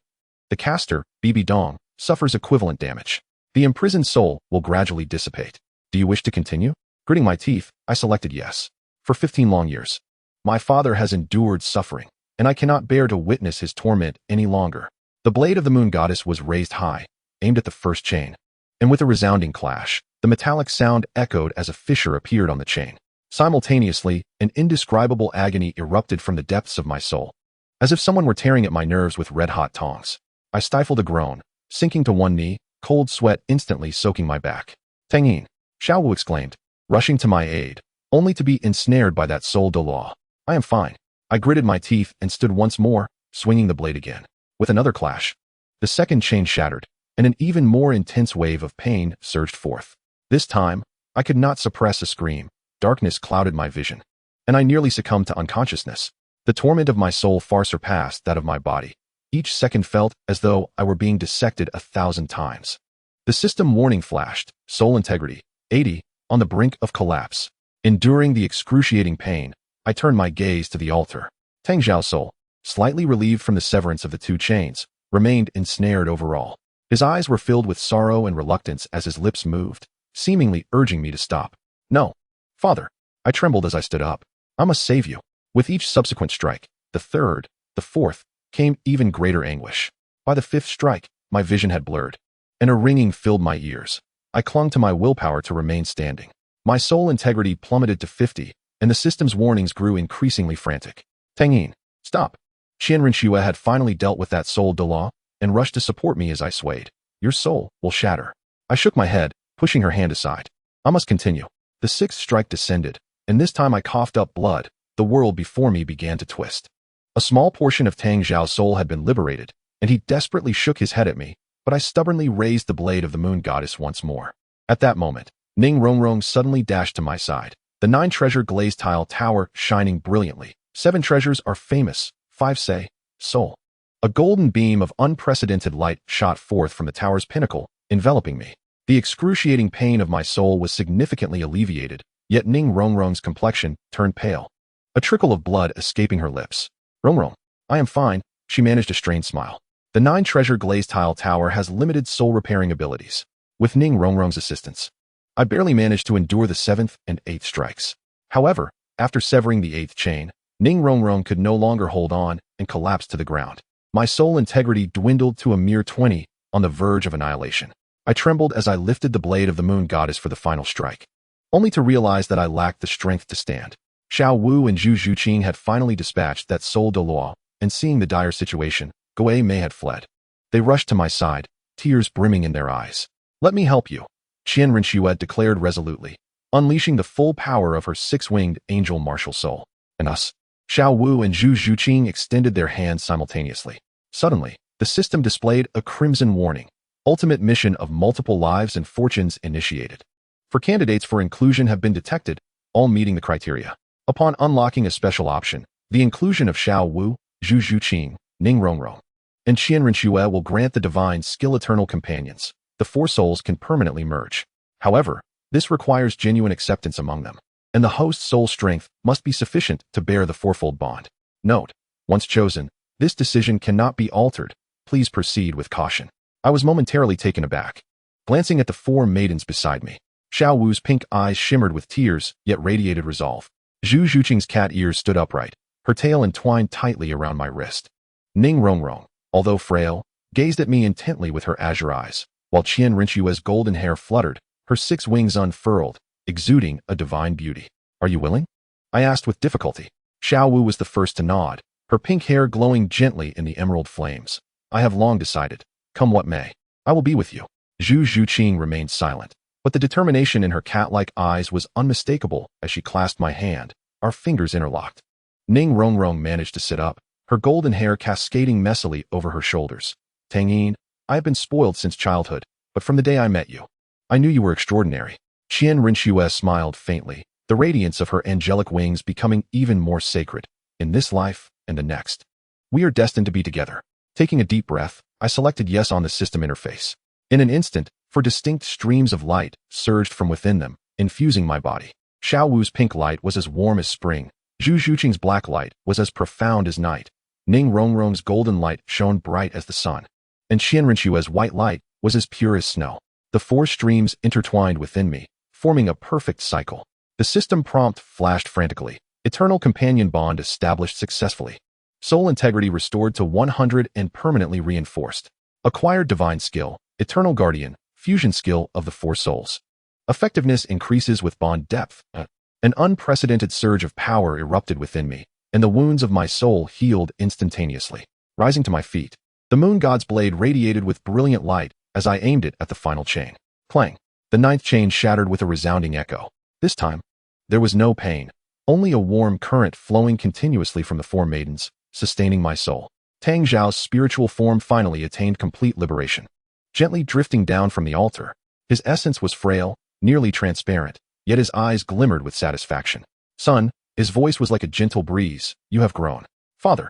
The caster, BB Dong, suffers equivalent damage. The imprisoned soul will gradually dissipate. Do you wish to continue?" Gritting my teeth, I selected yes. For 15 long years. My father has endured suffering, and I cannot bear to witness his torment any longer. The blade of the moon goddess was raised high, aimed at the first chain, and with a resounding clash, the metallic sound echoed as a fissure appeared on the chain. Simultaneously, an indescribable agony erupted from the depths of my soul, as if someone were tearing at my nerves with red-hot tongs. I stifled a groan, sinking to one knee, cold sweat instantly soaking my back. "Tang Yin!" Xiao Wu exclaimed, rushing to my aid, only to be ensnared by that soul Douluo. "I am fine." I gritted my teeth and stood once more, swinging the blade again. With another clash, the second chain shattered, and an even more intense wave of pain surged forth. This time, I could not suppress a scream. Darkness clouded my vision, and I nearly succumbed to unconsciousness. The torment of my soul far surpassed that of my body. Each second felt as though I were being dissected 1,000 times. The system warning flashed, soul integrity, 80, on the brink of collapse. Enduring the excruciating pain, I turned my gaze to the altar. Tang Zhao's soul, slightly relieved from the severance of the 2 chains, remained ensnared overall. His eyes were filled with sorrow and reluctance as his lips moved, seemingly urging me to stop. "No. Father." I trembled as I stood up. I must save you. With each subsequent strike, the third, the fourth, came even greater anguish. By the fifth strike, my vision had blurred, and a ringing filled my ears. I clung to my willpower to remain standing. My soul integrity plummeted to 50, and the system's warnings grew increasingly frantic. Tang Yin, stop. Qianren Xue had finally dealt with that soul Douluo and rushed to support me as I swayed. Your soul will shatter. I shook my head, pushing her hand aside. I must continue. The sixth strike descended, and this time I coughed up blood. The world before me began to twist. A small portion of Tang Zhao's soul had been liberated, and he desperately shook his head at me, but I stubbornly raised the blade of the moon goddess once more. At that moment, Ning Rongrong suddenly dashed to my side. The 9-treasure glazed tile tower shining brilliantly. 7 treasures are famous, 5 say, soul. A golden beam of unprecedented light shot forth from the tower's pinnacle, enveloping me. The excruciating pain of my soul was significantly alleviated, yet Ning Rongrong's complexion turned pale. A trickle of blood escaping her lips. Rongrong, I am fine, she managed a strained smile. The 9-treasure glazed tile tower has limited soul repairing abilities. With Ning Rongrong's assistance, I barely managed to endure the 7th and 8th strikes. However, after severing the 8th chain, Ning Rongrong could no longer hold on and collapsed to the ground. My soul integrity dwindled to a mere 20, on the verge of annihilation. I trembled as I lifted the blade of the moon goddess for the final strike, only to realize that I lacked the strength to stand. Xiao Wu and Zhu Zhuqing had finally dispatched that soul Douluo, and seeing the dire situation, Gui Mei had fled. They rushed to my side, tears brimming in their eyes. Let me help you, Qianren Xue declared resolutely, unleashing the full power of her 6-winged angel martial soul. And us. Xiao Wu and Zhu Zhuqing extended their hands simultaneously. Suddenly, the system displayed a crimson warning. Ultimate mission of multiple lives and fortunes initiated. For candidates for inclusion have been detected, all meeting the criteria. Upon unlocking a special option, the inclusion of Xiao Wu, Zhu Zhuqing, Ning Rongrong, and Qianren Xue will grant the divine skill eternal companions. The 4 souls can permanently merge. However, this requires genuine acceptance among them, and the host's soul strength must be sufficient to bear the 4-fold bond. Note, once chosen, this decision cannot be altered. Please proceed with caution. I was momentarily taken aback, glancing at the 4 maidens beside me. Xiao Wu's pink eyes shimmered with tears, yet radiated resolve. Zhu Zhuqing's cat ears stood upright, her tail entwined tightly around my wrist. Ning Rongrong, although frail, gazed at me intently with her azure eyes, while Qianren Xue's golden hair fluttered, her 6 wings unfurled, exuding a divine beauty. Are you willing? I asked with difficulty. Xiao Wu was the first to nod, her pink hair glowing gently in the emerald flames. I have long decided. Come what may, I will be with you. Zhu Zhuqing remained silent, but the determination in her cat-like eyes was unmistakable as she clasped my hand, our fingers interlocked. Ning Rongrong managed to sit up, her golden hair cascading messily over her shoulders. Tang Yin, I have been spoiled since childhood, but from the day I met you, I knew you were extraordinary. Qianren Xue smiled faintly, the radiance of her angelic wings becoming even more sacred, in this life and the next. We are destined to be together. Taking a deep breath, I selected yes on the system interface. In an instant, 4 distinct streams of light surged from within them, infusing my body. Xiao Wu's pink light was as warm as spring. Zhu Zhuqing's black light was as profound as night. Ning Rongrong's golden light shone bright as the sun. And Qianren Xue's white light was as pure as snow. The 4 streams intertwined within me, forming a perfect cycle. The system prompt flashed frantically. Eternal companion bond established successfully. Soul integrity restored to 100 and permanently reinforced. Acquired divine skill, eternal guardian, fusion skill of the 4 souls. Effectiveness increases with bond depth. An unprecedented surge of power erupted within me, and the wounds of my soul healed instantaneously. Rising to my feet, the moon god's blade radiated with brilliant light as I aimed it at the final chain. Clang! The 9th chain shattered with a resounding echo. This time, there was no pain, only a warm current flowing continuously from the 4 maidens, sustaining my soul. Tang Zhao's spiritual form finally attained complete liberation. Gently drifting down from the altar, his essence was frail, nearly transparent, yet his eyes glimmered with satisfaction. Son, his voice was like a gentle breeze, you have grown. Father.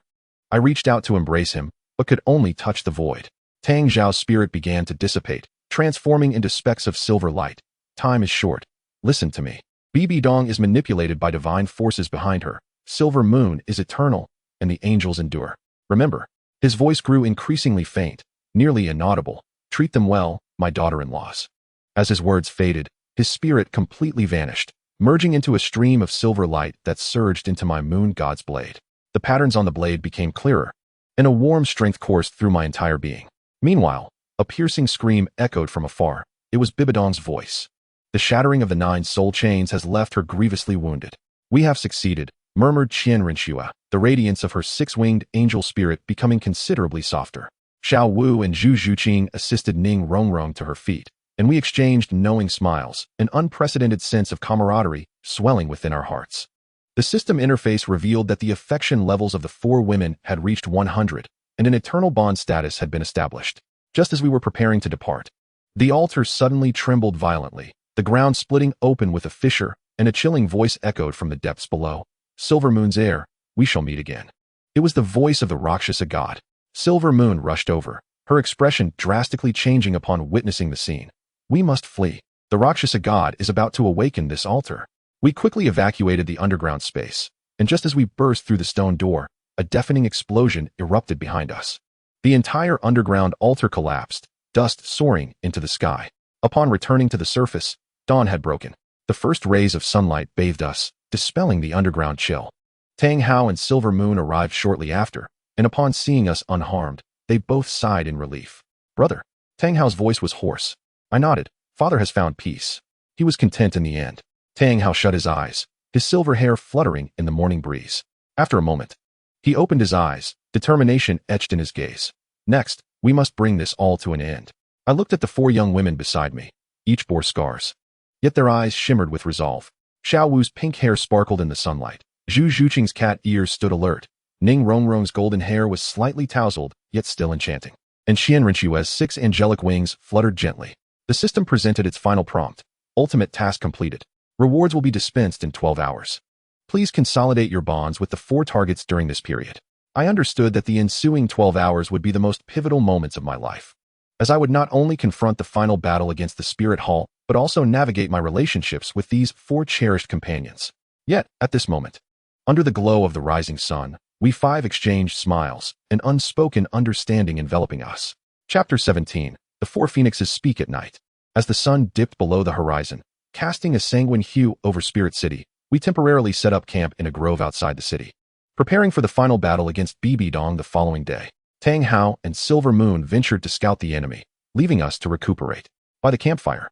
I reached out to embrace him, but could only touch the void. Tang Zhao's spirit began to dissipate, transforming into specks of silver light. Time is short. Listen to me. Bibi Dong is manipulated by divine forces behind her. Silver Moon is eternal, and the angels endure. Remember, his voice grew increasingly faint, nearly inaudible. Treat them well, my daughter-in-laws. As his words faded, his spirit completely vanished, merging into a stream of silver light that surged into my moon god's blade. The patterns on the blade became clearer, and a warm strength coursed through my entire being. Meanwhile, a piercing scream echoed from afar. It was Bibidong's voice. The shattering of the 9 soul chains has left her grievously wounded. We have succeeded, murmured Qian Rinxua, the radiance of her 6-winged angel spirit becoming considerably softer. Xiao Wu and Zhu Zhuqing assisted Ning Rongrong to her feet, and we exchanged knowing smiles, an unprecedented sense of camaraderie swelling within our hearts. The system interface revealed that the affection levels of the 4 women had reached 100, and an eternal bond status had been established. Just as we were preparing to depart, the altar suddenly trembled violently, the ground splitting open with a fissure, and a chilling voice echoed from the depths below. Silver Moon's heir, we shall meet again. It was the voice of the Rakshasa god. Silver Moon rushed over, her expression drastically changing upon witnessing the scene. We must flee. The Rakshasa god is about to awaken this altar. We quickly evacuated the underground space, and just as we burst through the stone door, a deafening explosion erupted behind us. The entire underground altar collapsed, dust soaring into the sky. Upon returning to the surface, dawn had broken. The first rays of sunlight bathed us, dispelling the underground chill. Tang Hao and Silver Moon arrived shortly after, and upon seeing us unharmed, they both sighed in relief. Brother. Tang Hao's voice was hoarse. I nodded. Father has found peace. He was content in the end. Tang Hao shut his eyes, his silver hair fluttering in the morning breeze. After a moment, he opened his eyes, determination etched in his gaze. Next, we must bring this all to an end. I looked at the 4 young women beside me. Each bore scars. Yet their eyes shimmered with resolve. Xiao Wu's pink hair sparkled in the sunlight. Zhu Zhuqing's cat ears stood alert. Ning Rongrong's golden hair was slightly tousled, yet still enchanting. And Qian Rinxua's 6 angelic wings fluttered gently. The system presented its final prompt. Ultimate task completed. Rewards will be dispensed in 12 hours. Please consolidate your bonds with the 4 targets during this period. I understood that the ensuing 12 hours would be the most pivotal moments of my life, as I would not only confront the final battle against the Spirit Hall, but also navigate my relationships with these 4 cherished companions. Yet, at this moment, under the glow of the rising sun, we 5 exchanged smiles, an unspoken understanding enveloping us. Chapter 17. The 4 Phoenixes Speak at Night. As the sun dipped below the horizon, casting a sanguine hue over Spirit City, we temporarily set up camp in a grove outside the city, preparing for the final battle against Bibidong the following day. Tang Hao and Silver Moon ventured to scout the enemy, leaving us to recuperate. By the campfire,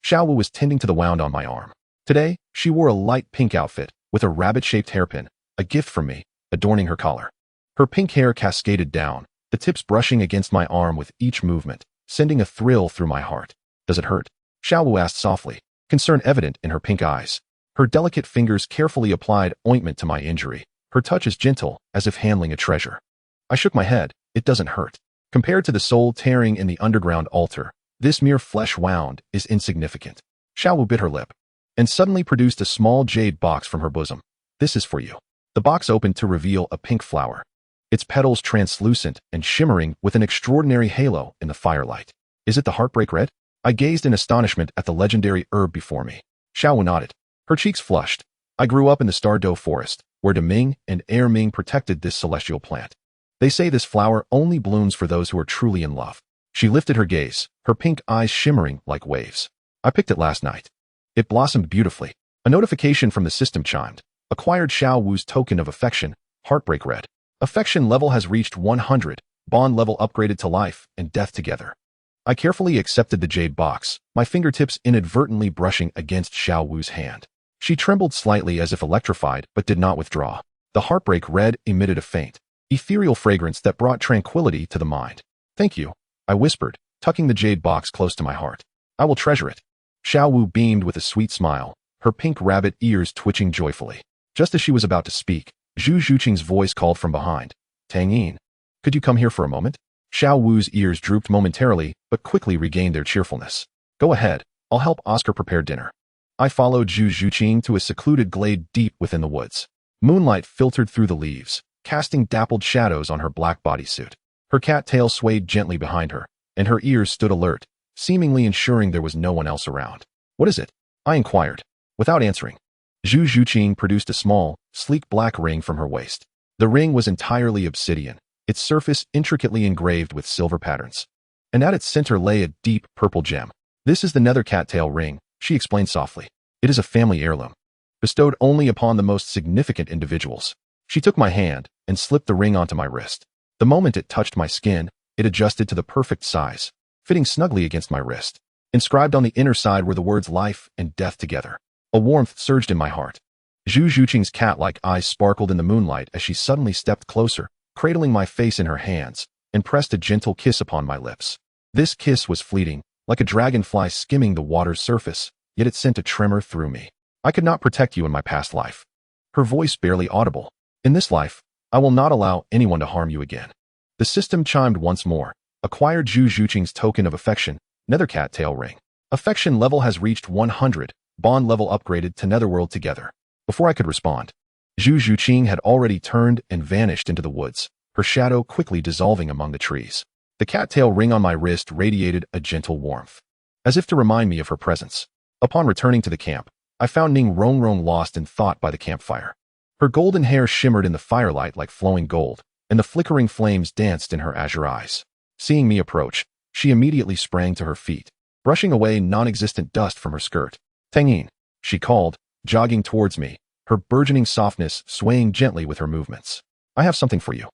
Xiao Wu was tending to the wound on my arm. Today, she wore a light pink outfit, with a rabbit-shaped hairpin, a gift from me, adorning her collar. Her pink hair cascaded down, the tips brushing against my arm with each movement, sending a thrill through my heart. Does it hurt? Xiao Wu asked softly, concern evident in her pink eyes. Her delicate fingers carefully applied ointment to my injury, her touch as gentle as if handling a treasure. I shook my head. It doesn't hurt. Compared to the soul tearing in the underground altar, this mere flesh wound is insignificant. Xiao Wu bit her lip, and suddenly produced a small jade box from her bosom. This is for you. The box opened to reveal a pink flower, its petals translucent and shimmering with an extraordinary halo in the firelight. Is it the heartbreak red? I gazed in astonishment at the legendary herb before me. Xiao Wu nodded. Her cheeks flushed. I grew up in the Stardow Forest, where Deming and Air Ming protected this celestial plant. They say this flower only blooms for those who are truly in love. She lifted her gaze, her pink eyes shimmering like waves. I picked it last night. It blossomed beautifully. A notification from the system chimed. Acquired Xiao Wu's token of affection, heartbreak red. Affection level has reached 100, bond level upgraded to life and death together. I carefully accepted the jade box, my fingertips inadvertently brushing against Xiao Wu's hand. She trembled slightly as if electrified, but did not withdraw. The heartbreak red emitted a faint, ethereal fragrance that brought tranquility to the mind. Thank you, I whispered, tucking the jade box close to my heart. I will treasure it. Xiao Wu beamed with a sweet smile, her pink rabbit ears twitching joyfully. Just as she was about to speak, Zhu Zhuqing's voice called from behind. Tang Yin, could you come here for a moment? Xiao Wu's ears drooped momentarily, but quickly regained their cheerfulness. Go ahead, I'll help Oscar prepare dinner. I followed Zhu Zhuqing to a secluded glade deep within the woods. Moonlight filtered through the leaves, casting dappled shadows on her black bodysuit. Her cat tail swayed gently behind her, and her ears stood alert, seemingly ensuring there was no one else around. What is it? I inquired. Without answering, Zhu Zhuqing produced a small, sleek black ring from her waist. The ring was entirely obsidian, its surface intricately engraved with silver patterns. And at its center lay a deep purple gem. This is the nether cattail ring, she explained softly. It is a family heirloom. bestowed only upon the most significant individuals. She took my hand and slipped the ring onto my wrist. The moment it touched my skin, it adjusted to the perfect size, fitting snugly against my wrist. Inscribed on the inner side were the words life and death together. A warmth surged in my heart. Zhu Zhuqing's cat-like eyes sparkled in the moonlight as she suddenly stepped closer, cradling my face in her hands, and pressed a gentle kiss upon my lips. This kiss was fleeting, like a dragonfly skimming the water's surface, yet it sent a tremor through me. I could not protect you in my past life. Her voice barely audible. In this life, I will not allow anyone to harm you again. The system chimed once more. Acquired Zhu Zhuqing's token of affection, Nethercat tail ring. Affection level has reached 100, bond level upgraded to Netherworld together. Before I could respond, Zhu Zhuqing had already turned and vanished into the woods, her shadow quickly dissolving among the trees. The cattail ring on my wrist radiated a gentle warmth, as if to remind me of her presence. Upon returning to the camp, I found Ning Rongrong lost in thought by the campfire. Her golden hair shimmered in the firelight like flowing gold, and the flickering flames danced in her azure eyes. Seeing me approach, she immediately sprang to her feet, brushing away non-existent dust from her skirt. Tang Yin, she called, jogging towards me, her burgeoning softness swaying gently with her movements. I have something for you.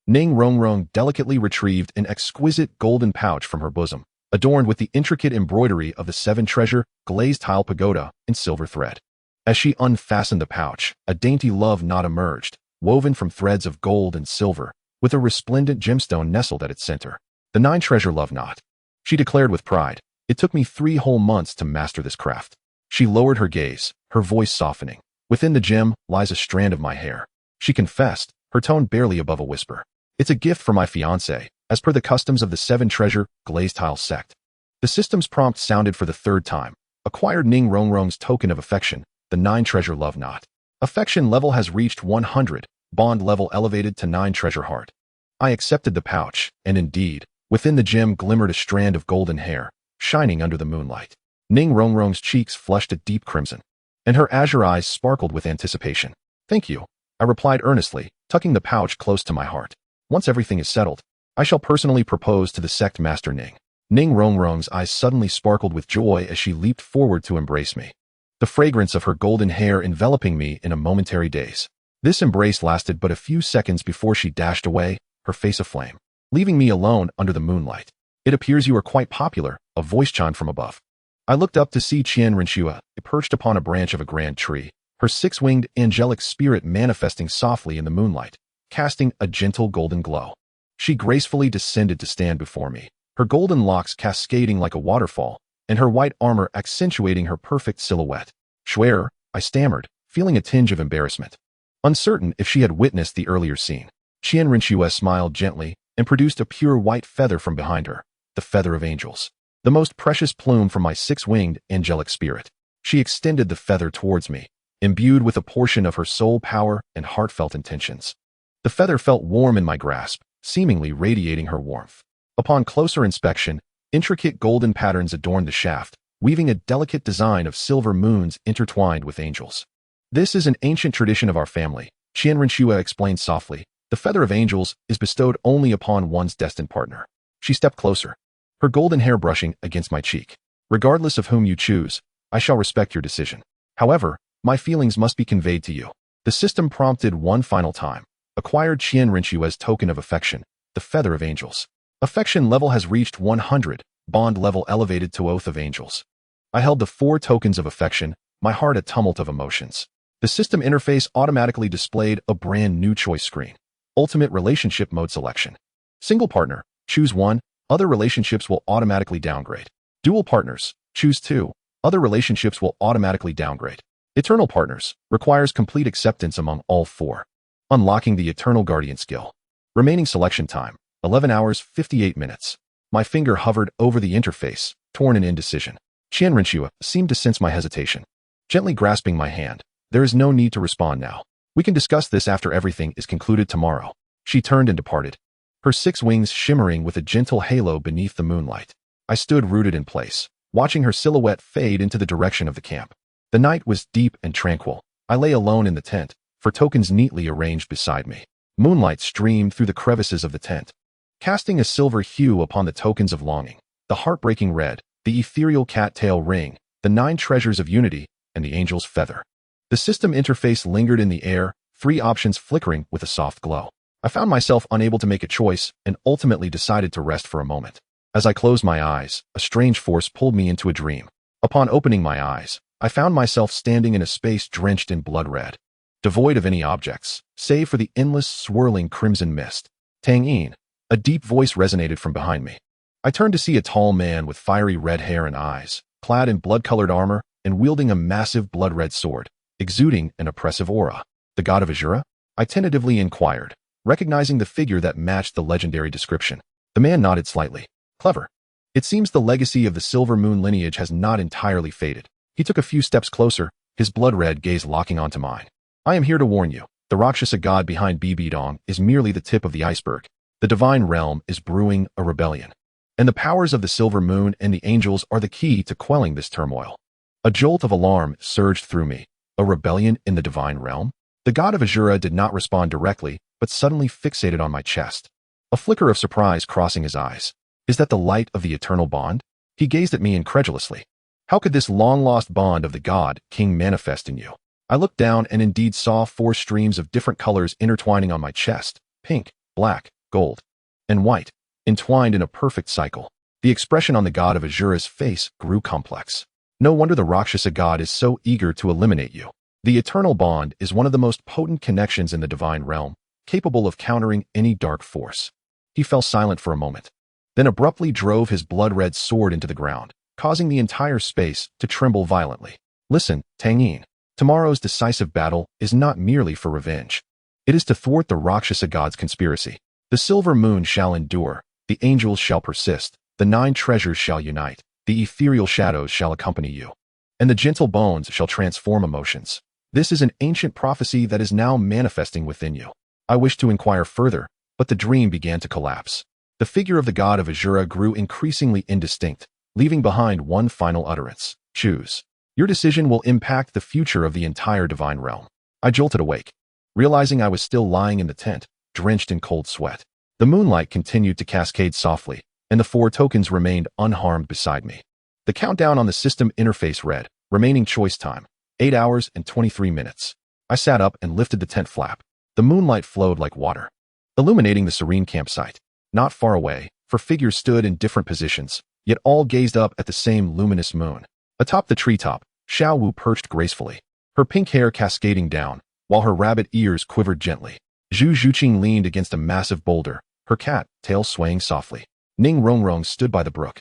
Ning Rongrong delicately retrieved an exquisite golden pouch from her bosom, adorned with the intricate embroidery of the seven treasure glazed tile pagoda in silver thread. As she unfastened the pouch, a dainty love knot emerged, woven from threads of gold and silver, with a resplendent gemstone nestled at its center. The 9-treasure love knot. She declared with pride, "It took me 3 whole months to master this craft." She lowered her gaze, her voice softening. "Within the gem lies a strand of my hair," she confessed, her tone barely above a whisper. "It's a gift for my fiancé, as per the customs of the 7-treasure glazed tile sect." The system's prompt sounded for the 3rd time. Acquired Ning Rongrong's token of affection, the 9-treasure love knot. Affection level has reached 100, bond level elevated to 9-treasure heart. I accepted the pouch, and indeed, within the gem glimmered a strand of golden hair, shining under the moonlight. Ning Rongrong's cheeks flushed a deep crimson, and her azure eyes sparkled with anticipation. "Thank you," I replied earnestly, tucking the pouch close to my heart. "Once everything is settled, I shall personally propose to the sect master Ning." Ning Rongrong's eyes suddenly sparkled with joy as she leaped forward to embrace me, the fragrance of her golden hair enveloping me in a momentary daze. This embrace lasted but a few seconds before she dashed away, her face aflame, leaving me alone under the moonlight. "It appears you are quite popular," a voice chimed from above. I looked up to see Qian Renshua, perched upon a branch of a grand tree, her 6-winged angelic spirit manifesting softly in the moonlight, casting a gentle golden glow. She gracefully descended to stand before me, her golden locks cascading like a waterfall, and her white armor accentuating her perfect silhouette. "Schwer," I stammered, feeling a tinge of embarrassment, uncertain if she had witnessed the earlier scene. Qian Renshua smiled gently and produced a pure white feather from behind her, the feather of angels, the most precious plume from my 6-winged angelic spirit. She extended the feather towards me, imbued with a portion of her soul power and heartfelt intentions. The feather felt warm in my grasp, seemingly radiating her warmth. Upon closer inspection, intricate golden patterns adorned the shaft, weaving a delicate design of silver moons intertwined with angels. "This is an ancient tradition of our family," Qian Renshua explained softly. "The feather of angels is bestowed only upon one's destined partner." She stepped closer, her golden hair brushing against my cheek. "Regardless of whom you choose, I shall respect your decision. However, my feelings must be conveyed to you." The system prompted one final time. Acquired Qian Renshua's token of affection, the feather of angels. Affection level has reached 100, bond level elevated to oath of angels. I held the 4 tokens of affection, my heart a tumult of emotions. The system interface automatically displayed a brand new choice screen. Ultimate relationship mode selection. Single partner, choose 1, other relationships will automatically downgrade. Dual partners, choose 2, other relationships will automatically downgrade. Eternal partners, requires complete acceptance among all 4. Unlocking the Eternal Guardian skill. Remaining selection time, 11 hours 58 minutes. My finger hovered over the interface, torn in indecision. Qian Renshua seemed to sense my hesitation. Gently grasping my hand, "There is no need to respond now. We can discuss this after everything is concluded tomorrow." She turned and departed, her 6 wings shimmering with a gentle halo beneath the moonlight. I stood rooted in place, watching her silhouette fade into the direction of the camp. The night was deep and tranquil. I lay alone in the tent, for tokens neatly arranged beside me. Moonlight streamed through the crevices of the tent, casting a silver hue upon the tokens of longing, the heartbreaking red, the ethereal cat-tail ring, the 9 treasures of unity, and the angel's feather. The system interface lingered in the air, 3 options flickering with a soft glow. I found myself unable to make a choice and ultimately decided to rest for a moment. As I closed my eyes, a strange force pulled me into a dream. Upon opening my eyes, I found myself standing in a space drenched in blood red, devoid of any objects, save for the endless swirling crimson mist. Tang Yin. A deep voice resonated from behind me. I turned to see a tall man with fiery red hair and eyes, clad in blood-colored armor and wielding a massive blood-red sword, exuding an oppressive aura. The god of Azura? I tentatively inquired, recognizing the figure that matched the legendary description. The man nodded slightly. Clever. It seems the legacy of the Silver Moon lineage has not entirely faded. He took a few steps closer, his blood-red gaze locking onto mine. I am here to warn you. The Rakshasa god behind Bibidong is merely the tip of the iceberg. The divine realm is brewing a rebellion. And the powers of the Silver Moon and the angels are the key to quelling this turmoil. A jolt of alarm surged through me. A rebellion in the divine realm? The god of Azura did not respond directly, but suddenly fixated on my chest. A flicker of surprise crossing his eyes. Is that the light of the eternal bond? He gazed at me incredulously. How could this long-lost bond of the god king manifest in you? I looked down and indeed saw 4 streams of different colors intertwining on my chest. Pink, black, gold, and white, entwined in a perfect cycle. The expression on the god of Azura's face grew complex. No wonder the Rakshasa god is so eager to eliminate you. The eternal bond is one of the most potent connections in the divine realm, capable of countering any dark force. He fell silent for a moment, then abruptly drove his blood-red sword into the ground, causing the entire space to tremble violently. Listen, Tang Yin. Tomorrow's decisive battle is not merely for revenge. It is to thwart the Rakshasa god's conspiracy. The Silver Moon shall endure, the angels shall persist, the 9 treasures shall unite, the ethereal shadows shall accompany you, and the gentle bones shall transform emotions. This is an ancient prophecy that is now manifesting within you. I wished to inquire further, but the dream began to collapse. The figure of the god of Azura grew increasingly indistinct, leaving behind one final utterance. Choose. Your decision will impact the future of the entire divine realm. I jolted awake, realizing I was still lying in the tent, drenched in cold sweat. The moonlight continued to cascade softly, and the 4 tokens remained unharmed beside me. The countdown on the system interface read, remaining choice time, 8 hours and 23 minutes. I sat up and lifted the tent flap. The moonlight flowed like water, illuminating the serene campsite. Not far away, 4 figures stood in different positions, yet all gazed up at the same luminous moon. Atop the treetop, Xiao Wu perched gracefully, her pink hair cascading down, while her rabbit ears quivered gently. Zhu Zhuqing leaned against a massive boulder, her cat tail swaying softly. Ning Rongrong stood by the brook,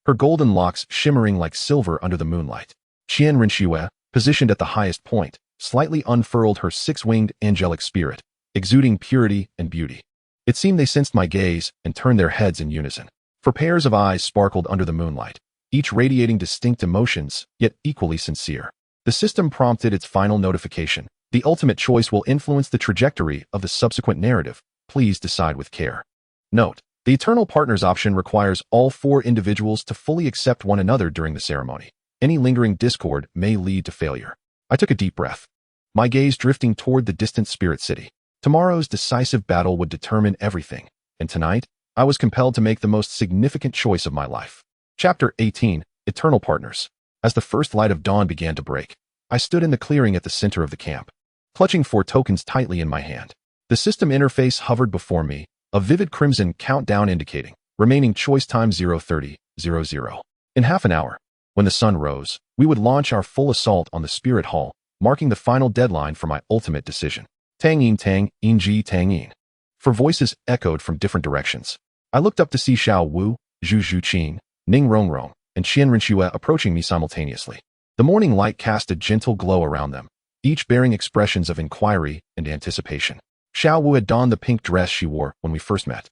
her golden locks shimmering like silver under the moonlight. Qian Rinxue, positioned at the highest point, slightly unfurled her 6-winged angelic spirit, exuding purity and beauty. It seemed they sensed my gaze and turned their heads in unison. 4 pairs of eyes sparkled under the moonlight, each radiating distinct emotions, yet equally sincere. The system prompted its final notification. The ultimate choice will influence the trajectory of the subsequent narrative. Please decide with care. Note: the Eternal Partners option requires all 4 individuals to fully accept one another during the ceremony. Any lingering discord may lead to failure. I took a deep breath, my gaze drifting toward the distant spirit city. Tomorrow's decisive battle would determine everything, and tonight, I was compelled to make the most significant choice of my life. Chapter 18, Eternal Partners. As the first light of dawn began to break, I stood in the clearing at the center of the camp, clutching 4 tokens tightly in my hand. The system interface hovered before me, a vivid crimson countdown indicating remaining choice time 0:30:00. In half an hour, when the sun rose, we would launch our full assault on the spirit hall, marking the final deadline for my ultimate decision. Tang Yin, Tang Yin, Tang Yin. 4 voices echoed from different directions. I looked up to see Xiao Wu, Zhu Zhuqing, Ning Rongrong, and Qian Rinxue approaching me simultaneously. The morning light cast a gentle glow around them, each bearing expressions of inquiry and anticipation. Xiao Wu had donned the pink dress she wore when we first met.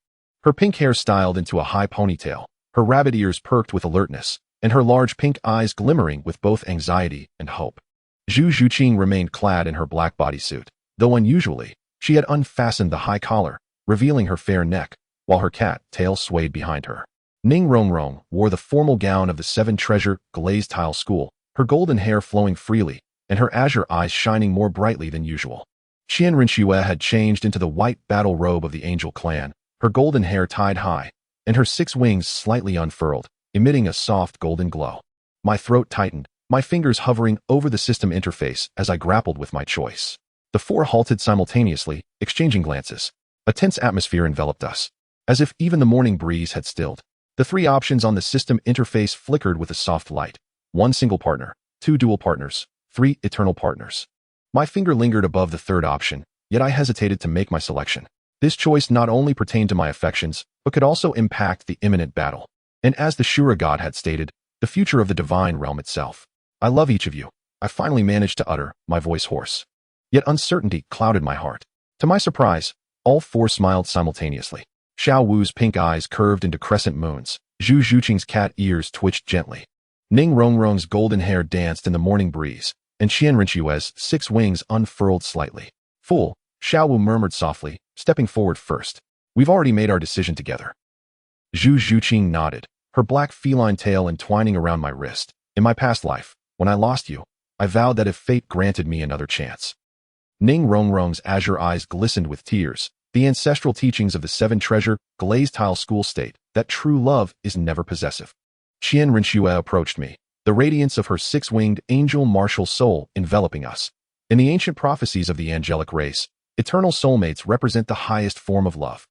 Her pink hair styled into a high ponytail, her rabbit ears perked with alertness, and her large pink eyes glimmering with both anxiety and hope. Zhu Zhuqing remained clad in her black bodysuit, though unusually, she had unfastened the high collar, revealing her fair neck, while her cat tail swayed behind her. Ning Rongrong wore the formal gown of the 7-treasure glazed tile school, her golden hair flowing freely, and her azure eyes shining more brightly than usual. Qian Rinxue had changed into the white battle robe of the angel clan, her golden hair tied high, and her 6 wings slightly unfurled, emitting a soft golden glow. My throat tightened, my fingers hovering over the system interface as I grappled with my choice. The four halted simultaneously, exchanging glances. A tense atmosphere enveloped us, as if even the morning breeze had stilled. The three options on the system interface flickered with a soft light. 1 single partner, 2 dual partners, 3 eternal partners. My finger lingered above the third option, yet I hesitated to make my selection. This choice not only pertained to my affections, but could also impact the imminent battle. And as the Shura god had stated, the future of the divine realm itself. I love each of you, I finally managed to utter, my voice hoarse. Yet uncertainty clouded my heart. To my surprise, all four smiled simultaneously. Xiao Wu's pink eyes curved into crescent moons. Zhu Zhuqing's cat ears twitched gently. Ning Rongrong's golden hair danced in the morning breeze, and Qian Rinchue's 6 wings unfurled slightly. Fool, Xiao Wu murmured softly, stepping forward first. We've already made our decision together. Zhu Zhuqing nodded, her black feline tail entwining around my wrist. In my past life, when I lost you, I vowed that if fate granted me another chance. Ning Rongrong's azure eyes glistened with tears. The ancestral teachings of the 7 treasure glazed tile school state that true love is never possessive. Qian Rinxue approached me, the radiance of her 6-winged angel martial soul enveloping us. In the ancient prophecies of the angelic race, eternal soulmates represent the highest form of love.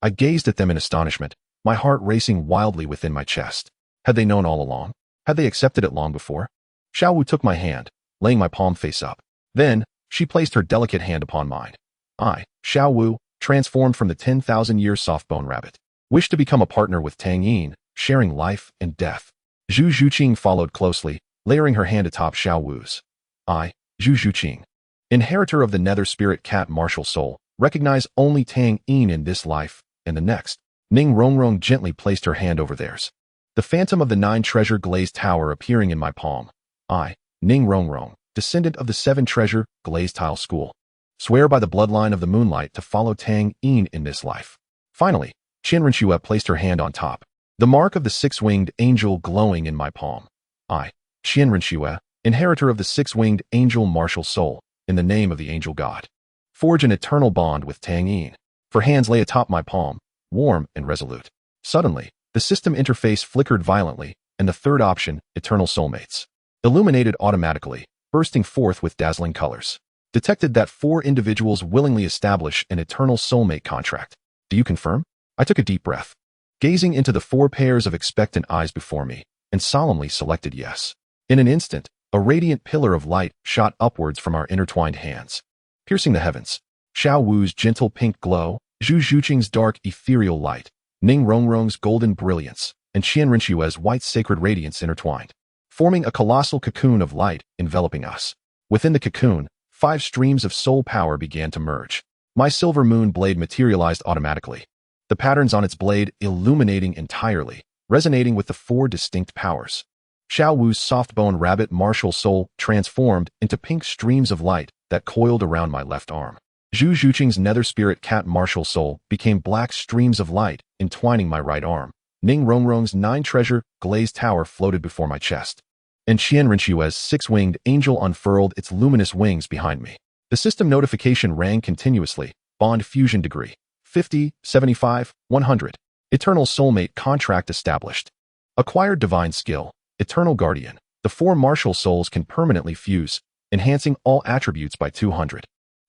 I gazed at them in astonishment, my heart racing wildly within my chest. Had they known all along? Had they accepted it long before? Xiao Wu took my hand, laying my palm face up. Then, she placed her delicate hand upon mine. I, Xiao Wu, transformed from the 10,000-year soft-bone rabbit, wished to become a partner with Tang Yin, sharing life and death. Zhu Zhuqing followed closely, layering her hand atop Xiao Wu's. I, Zhu Zhuqing, inheritor of the nether spirit cat martial soul, recognize only Tang Yin in this life and the next. Ning Rongrong gently placed her hand over theirs. The phantom of the 9 treasure glazed tower appearing in my palm. I, Ning Rongrong, descendant of the 7 treasure glazed tile school, swear by the bloodline of the moonlight to follow Tang Yin in this life. Finally, Qian Rinxue placed her hand on top, the mark of the 6-winged angel glowing in my palm. I, Qian Rinxue, inheritor of the 6-winged angel martial soul, in the name of the angel god, forge an eternal bond with Tang Yin. Her hands lay atop my palm, warm and resolute. Suddenly, the system interface flickered violently, and the third option, eternal soulmates, illuminated automatically, bursting forth with dazzling colors. Detected that 4 individuals willingly establish an eternal soulmate contract. Do you confirm? I took a deep breath, gazing into the 4 pairs of expectant eyes before me, and solemnly selected yes. In an instant, a radiant pillar of light shot upwards from our intertwined hands, piercing the heavens. Xiao Wu's gentle pink glow, Zhu Zhuqing's dark ethereal light, Ning Rongrong's golden brilliance, and Qian Rinxue's white sacred radiance intertwined, forming a colossal cocoon of light enveloping us. Within the cocoon, 5 streams of soul power began to merge. My silver moon blade materialized automatically, the patterns on its blade illuminating entirely, resonating with the 4 distinct powers. Xiao Wu's soft-bone rabbit martial soul transformed into pink streams of light that coiled around my left arm. Zhu Zhuqing's nether spirit cat martial soul became black streams of light, entwining my right arm. Ning Rongrong's 9 treasure glazed tower floated before my chest, and Qian Rinxue's 6-winged angel unfurled its luminous wings behind me. The system notification rang continuously. Bond fusion degree, 50, 75, 100. Eternal soulmate contract established. Acquired divine skill, eternal guardian. The 4 martial souls can permanently fuse, enhancing all attributes by 200.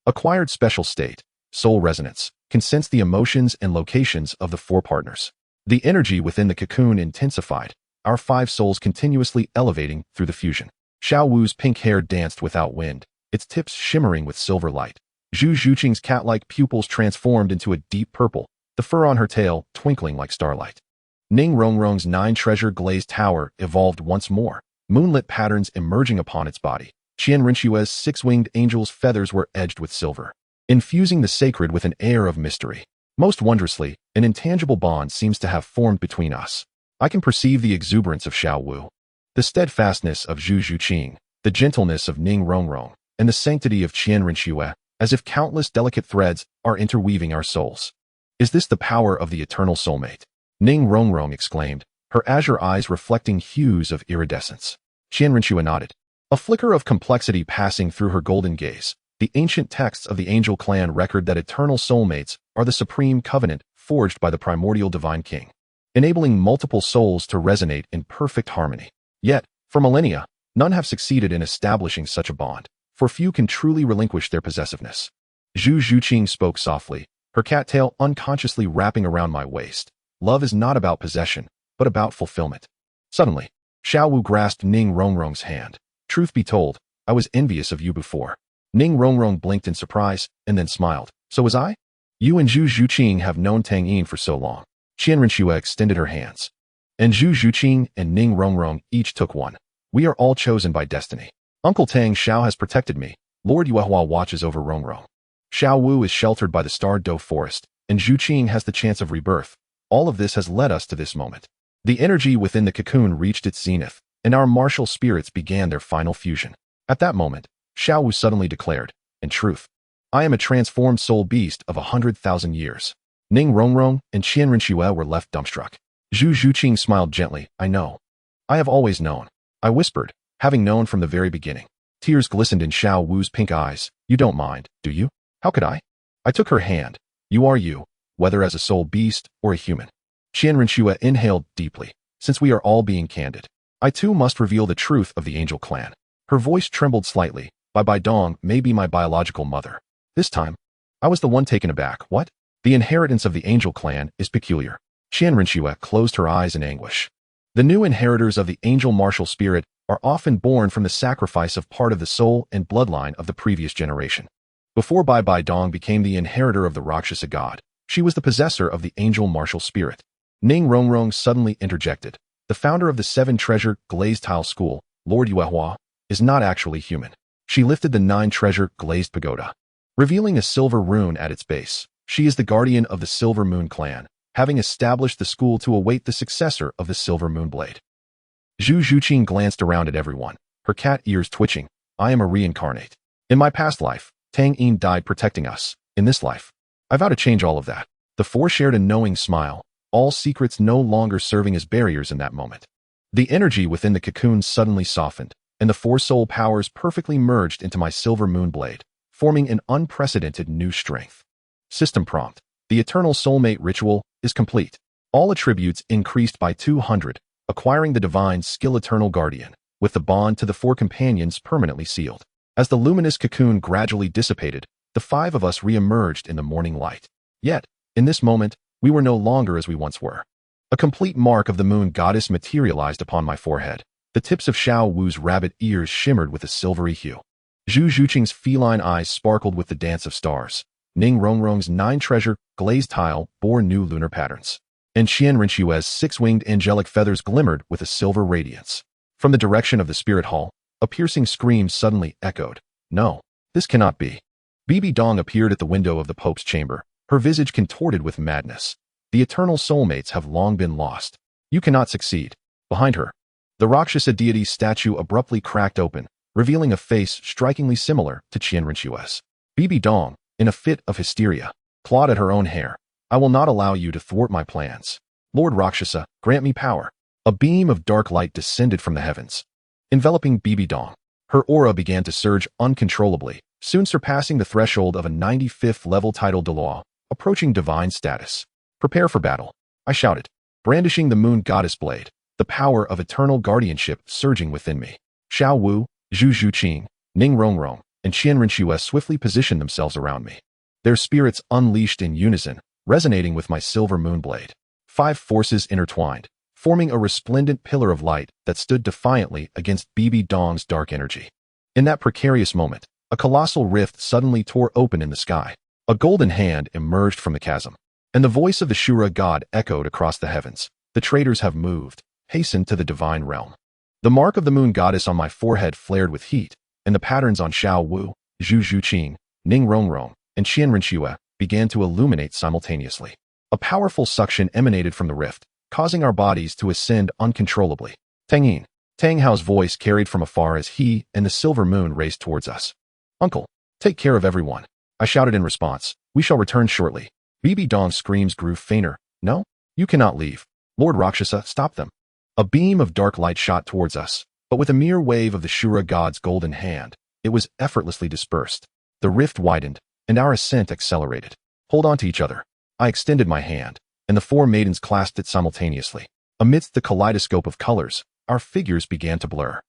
Acquired special state, soul resonance, can sense the emotions and locations of the 4 partners. The energy within the cocoon intensified, our 5 souls continuously elevating through the fusion. Xiao Wu's pink hair danced without wind, its tips shimmering with silver light. Zhu Zhuqing's cat-like pupils transformed into a deep purple, the fur on her tail twinkling like starlight. Ning Rongrong's 9 treasure glazed tower evolved once more, moonlit patterns emerging upon its body. Qian Rinxue's 6-winged angel's feathers were edged with silver, infusing the sacred with an air of mystery. Most wondrously, an intangible bond seems to have formed between us. I can perceive the exuberance of Xiao Wu, the steadfastness of Zhu Zhuqing, the gentleness of Ning Rongrong, and the sanctity of Qian Rinxue, as if countless delicate threads are interweaving our souls. Is this the power of the eternal soulmate? Ning Rongrong exclaimed, her azure eyes reflecting hues of iridescence. Qian Rinxue nodded, a flicker of complexity passing through her golden gaze. The ancient texts of the angel clan record that eternal soulmates are the supreme covenant forged by the primordial divine king, enabling multiple souls to resonate in perfect harmony. Yet, for millennia, None have succeeded in establishing such a bond, for few can truly relinquish their possessiveness. Zhu Zhuqing spoke softly, her cattail unconsciously wrapping around my waist. Love is not about possession, but about fulfillment. Suddenly, Xiao Wu grasped Ning Rongrong's hand. Truth be told, I was envious of you before. Ning Rongrong blinked in surprise, and then smiled. So was I? You and Zhu Zhuqing have known Tang Yin for so long. Qianrenxue extended her hands. And Zhu Zhuqing and Ning Rongrong each took one. We are all chosen by destiny. Uncle Tang Xiao has protected me. Lord Yuehua watches over Rongrong. Xiao Wu is sheltered by the Star Doe Forest, and Zhu Qing has the chance of rebirth. All of this has led us to this moment. The energy within the cocoon reached its zenith, and our martial spirits began their final fusion. At that moment, Xiao Wu suddenly declared, in truth, I am a transformed soul beast of 100,000 years. Ning Rongrong and Qianrenxue were left dumbstruck. Zhu Zhuqing smiled gently. I know. I have always known. I whispered, having known from the very beginning. Tears glistened in Xiao Wu's pink eyes. You don't mind, do you? How could I? I took her hand. You are you, whether as a soul beast or a human. Qianrenxue inhaled deeply. Since we are all being candid, I too must reveal the truth of the angel clan. Her voice trembled slightly. Bai Dong may be my biological mother. This time, I was the one taken aback. What? The inheritance of the angel clan is peculiar. Qianrenxue closed her eyes in anguish. The new inheritors of the angel martial spirit are often born from the sacrifice of part of the soul and bloodline of the previous generation. Before Bai Dong became the inheritor of the Rakshasa god, she was the possessor of the angel martial spirit. Ning Rongrong suddenly interjected. The founder of the Seven Treasure Glazed Tile School, Lord Yuehua, is not actually human. She lifted the 9 treasure glazed pagoda, revealing a silver rune at its base. She is the guardian of the Silver Moon clan, having established the school to await the successor of the Silver Moon Blade. Zhu Zhuqing glanced around at everyone, her cat ears twitching. I am a reincarnate. In my past life, Tang Yin died protecting us. In this life, I vow to change all of that. The four shared a knowing smile, all secrets no longer serving as barriers in that moment. The energy within the cocoon suddenly softened, and the 4 soul powers perfectly merged into my Silver Moon Blade, forming an unprecedented new strength. System prompt. The Eternal Soulmate Ritual is complete. All attributes increased by 200, acquiring the divine skill Eternal Guardian, with the bond to the 4 companions permanently sealed. As the luminous cocoon gradually dissipated, the 5 of us re-emerged in the morning light. Yet, in this moment, we were no longer as we once were. A complete mark of the moon goddess materialized upon my forehead. The tips of Xiao Wu's rabbit ears shimmered with a silvery hue. Zhu Zhuqing's feline eyes sparkled with the dance of stars. Ning Rongrong's 9 treasure glazed tile bore new lunar patterns, and Qianrenxue's 6-winged angelic feathers glimmered with a silver radiance. From the direction of the spirit hall, a piercing scream suddenly echoed. No, this cannot be. Bibi Dong appeared at the window of the Pope's chamber, her visage contorted with madness. The eternal soulmates have long been lost. You cannot succeed. Behind her, the Rakshasa deity's statue abruptly cracked open, revealing a face strikingly similar to Qianrenxue's. Bibi Dong, in a fit of hysteria, clawed at her own hair. I will not allow you to thwart my plans. Lord Rakshasa, grant me power. A beam of dark light descended from the heavens, enveloping Bibi Dong. Her aura began to surge uncontrollably, soon surpassing the threshold of a 95th level title Douluo, approaching divine status. Prepare for battle, I shouted, brandishing the moon goddess blade, the power of eternal guardianship surging within me. Xiao Wu, Zhu Zhuqing, Ning Rongrong, and Qianrenxue swiftly positioned themselves around me, their spirits unleashed in unison, resonating with my silver moon blade. 5 forces intertwined, forming a resplendent pillar of light that stood defiantly against Bibi Dong's dark energy. In that precarious moment, a colossal rift suddenly tore open in the sky. A golden hand emerged from the chasm, and the voice of the Shura god echoed across the heavens. The traitors have moved. Hasten to the divine realm. The mark of the moon goddess on my forehead flared with heat, and the patterns on Xiao Wu, Zhu Zhuqing, Ning Rongrong, and Qianrenxue began to illuminate simultaneously. A powerful suction emanated from the rift, causing our bodies to ascend uncontrollably. Tang Yin, Tang Hao's voice carried from afar as he and the silver moon raced towards us. Uncle, take care of everyone, I shouted in response. We shall return shortly. Bibi Dong's screams grew fainter. No, you cannot leave. Lord Rakshasa, stop them. A beam of dark light shot towards us, but with a mere wave of the Shura god's golden hand, it was effortlessly dispersed. The rift widened, and our ascent accelerated. Hold on to each other. I extended my hand, and the 4 maidens clasped it simultaneously. Amidst the kaleidoscope of colors, our figures began to blur.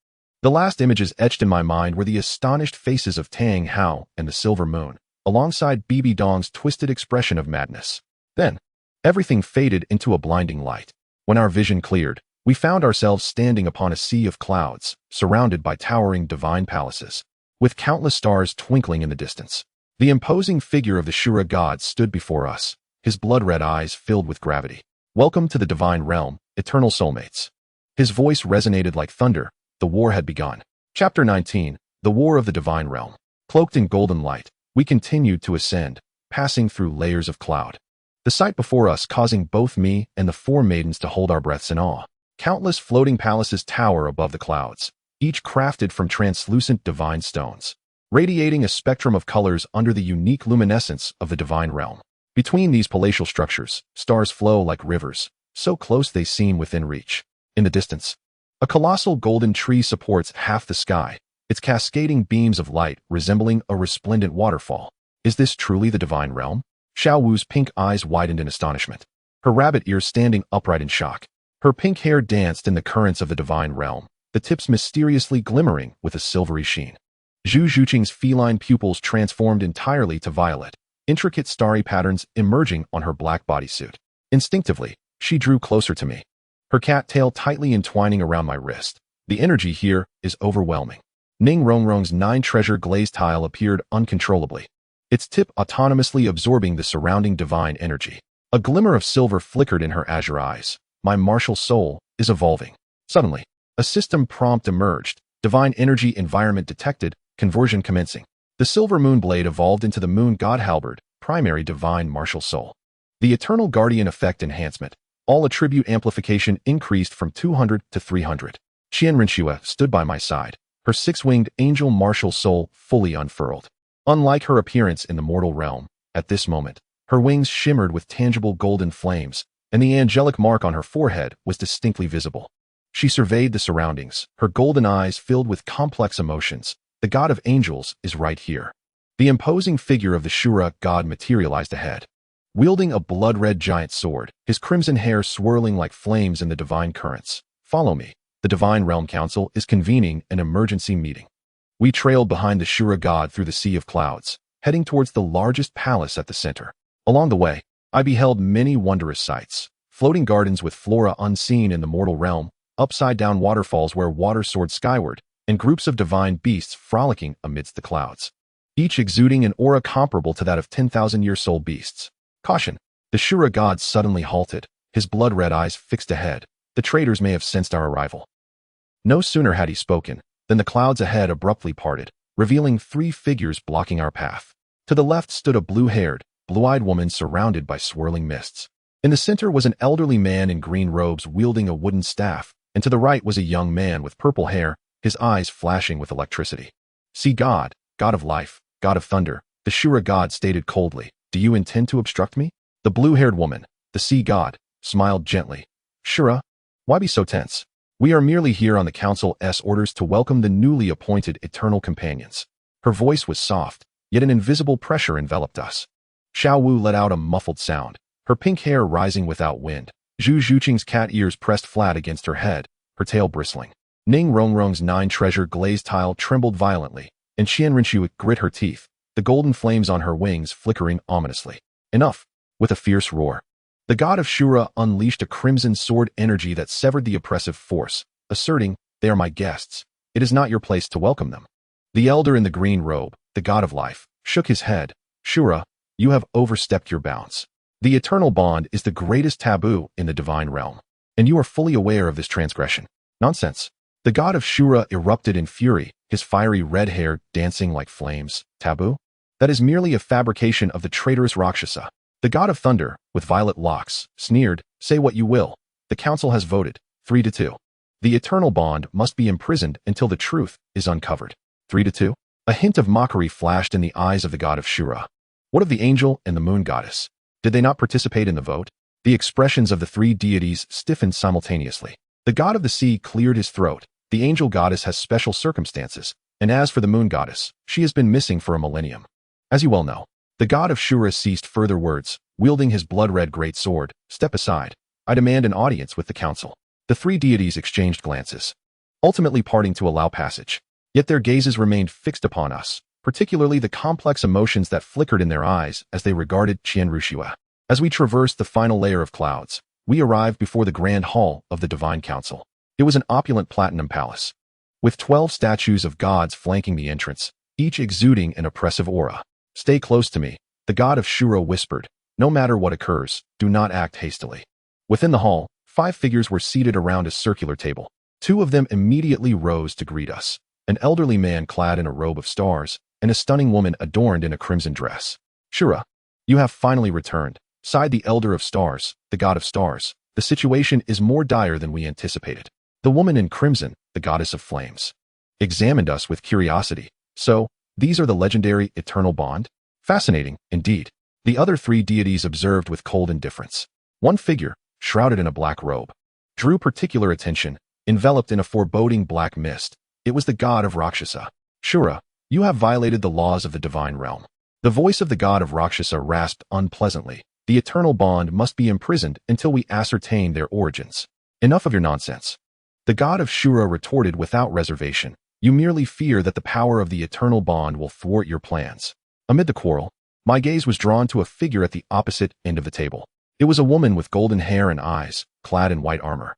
The last images etched in my mind were the astonished faces of Tang Hao and the silver moon, alongside Bibi Dong's twisted expression of madness. Then, everything faded into a blinding light. When our vision cleared, we found ourselves standing upon a sea of clouds, surrounded by towering divine palaces, with countless stars twinkling in the distance. The imposing figure of the Shura god stood before us, his blood-red eyes filled with gravity. "Welcome to the divine realm, eternal soulmates." His voice resonated like thunder. The war had begun. Chapter 19, The War of the Divine Realm. Cloaked in golden light, we continued to ascend, passing through layers of cloud. The sight before us causing both me and the four maidens to hold our breaths in awe. Countless floating palaces tower above the clouds, each crafted from translucent divine stones, radiating a spectrum of colors under the unique luminescence of the divine realm. Between these palatial structures, stars flow like rivers, so close they seem within reach. In the distance, a colossal golden tree supports half the sky, its cascading beams of light resembling a resplendent waterfall. Is this truly the divine realm? Xiao Wu's pink eyes widened in astonishment, her rabbit ears standing upright in shock. Her pink hair danced in the currents of the divine realm, the tips mysteriously glimmering with a silvery sheen. Zhu Zhuqing's feline pupils transformed entirely to violet, intricate starry patterns emerging on her black bodysuit. Instinctively, she drew closer to me, her cat tail tightly entwining around my wrist. The energy here is overwhelming. Ning Rongrong's 9-treasure glazed tile appeared uncontrollably, its tip autonomously absorbing the surrounding divine energy. A glimmer of silver flickered in her azure eyes. My martial soul is evolving. Suddenly, a system prompt emerged, divine energy environment detected, conversion commencing. The silver moon blade evolved into the moon god halberd, primary divine martial soul. The eternal guardian effect enhancement, all attribute amplification increased from 200 to 300. Qian Renxue stood by my side, her 6-winged angel martial soul fully unfurled. Unlike her appearance in the mortal realm, at this moment, her wings shimmered with tangible golden flames, and the angelic mark on her forehead was distinctly visible. She surveyed the surroundings, her golden eyes filled with complex emotions. The god of angels is right here. The imposing figure of the Shura god materialized ahead, wielding a blood-red giant sword, his crimson hair swirling like flames in the divine currents. "Follow me. The Divine Realm Council is convening an emergency meeting." We trailed behind the Shura god through the sea of clouds, heading towards the largest palace at the center. Along the way, I beheld many wondrous sights, floating gardens with flora unseen in the mortal realm, upside-down waterfalls where water soared skyward, and groups of divine beasts frolicking amidst the clouds, each exuding an aura comparable to that of 10,000-year soul beasts. Caution! The Shura god suddenly halted, his blood-red eyes fixed ahead. The traders may have sensed our arrival. No sooner had he spoken than the clouds ahead abruptly parted, revealing 3 figures blocking our path. To the left stood a blue-haired, blue-eyed woman surrounded by swirling mists. In the center was an elderly man in green robes wielding a wooden staff, and to the right was a young man with purple hair, his eyes flashing with electricity. "Seagod, god of life, god of thunder," the Shura god stated coldly. "Do you intend to obstruct me?" The blue-haired woman, the sea god, smiled gently. "Shura, why be so tense? We are merely here on the Council's orders to welcome the newly appointed eternal companions." Her voice was soft, yet an invisible pressure enveloped us. Xiao Wu let out a muffled sound, her pink hair rising without wind. Zhu Zhuqing's cat ears pressed flat against her head, her tail bristling. Ning Rongrong's 9-treasure glazed tile trembled violently, and Qian Renxue grit her teeth, the golden flames on her wings flickering ominously. "Enough!" With a fierce roar, the god of Shura unleashed a crimson sword energy that severed the oppressive force, asserting, "They are my guests. It is not your place to welcome them." The elder in the green robe, the god of life, shook his head. "Shura, you have overstepped your bounds. The eternal bond is the greatest taboo in the divine realm, and you are fully aware of this transgression." "Nonsense." The god of Shura erupted in fury, his fiery red hair dancing like flames. "Taboo? That is merely a fabrication of the traitorous Rakshasa." The god of thunder, with violet locks, sneered, "Say what you will. The council has voted, 3-2. The eternal bond must be imprisoned until the truth is uncovered." 3-2? A hint of mockery flashed in the eyes of the god of Shura. What of the angel and the moon goddess? Did they not participate in the vote? The expressions of the 3 deities stiffened simultaneously. The god of the sea cleared his throat. The angel goddess has special circumstances, and as for the moon goddess, she has been missing for a millennium. As you well know, the god of Shura ceased further words, wielding his blood-red great sword. "Step aside. I demand an audience with the council." The 3 deities exchanged glances. ultimately parting to allow passage. Yet their gazes remained fixed upon us, particularly the complex emotions that flickered in their eyes as they regarded Qianrushua. As we traversed the final layer of clouds, we arrived before the Grand Hall of the Divine Council. It was an opulent platinum palace, with 12 statues of gods flanking the entrance, each exuding an oppressive aura. "Stay close to me," the god of Shura whispered. "No matter what occurs, do not act hastily." Within the hall, 5 figures were seated around a circular table. 2 of them immediately rose to greet us, an elderly man clad in a robe of stars, and a stunning woman adorned in a crimson dress. "Shura, you have finally returned," sighed the Elder of Stars, the god of stars. "The situation is more dire than we anticipated." The woman in crimson, the goddess of flames, examined us with curiosity. "So, these are the legendary eternal bond? Fascinating, indeed." The other 3 deities observed with cold indifference. One figure, shrouded in a black robe, drew particular attention, enveloped in a foreboding black mist. It was the god of Rakshasa. "Shura, you have violated the laws of the divine realm." The voice of the god of Rakshasa rasped unpleasantly. "The eternal bond must be imprisoned until we ascertain their origins." "Enough of your nonsense." The god of Shura retorted without reservation. "You merely fear that the power of the eternal bond will thwart your plans." Amid the quarrel, my gaze was drawn to a figure at the opposite end of the table. It was a woman with golden hair and eyes, clad in white armor.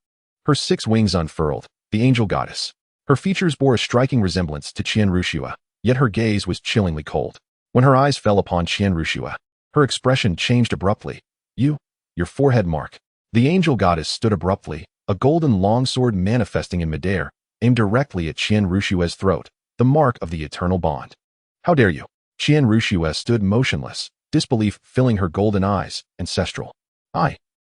Her 6 wings unfurled, the angel goddess. Her features bore a striking resemblance to Qianrushua, yet her gaze was chillingly cold. When her eyes fell upon Qianrushua, her expression changed abruptly. Your forehead mark." The angel goddess stood abruptly, a golden longsword manifesting in midair, aimed directly at Qianrushua's throat, the mark of the eternal bond. "How dare you?" Qianrushua stood motionless, disbelief filling her golden eyes. "Ancestral."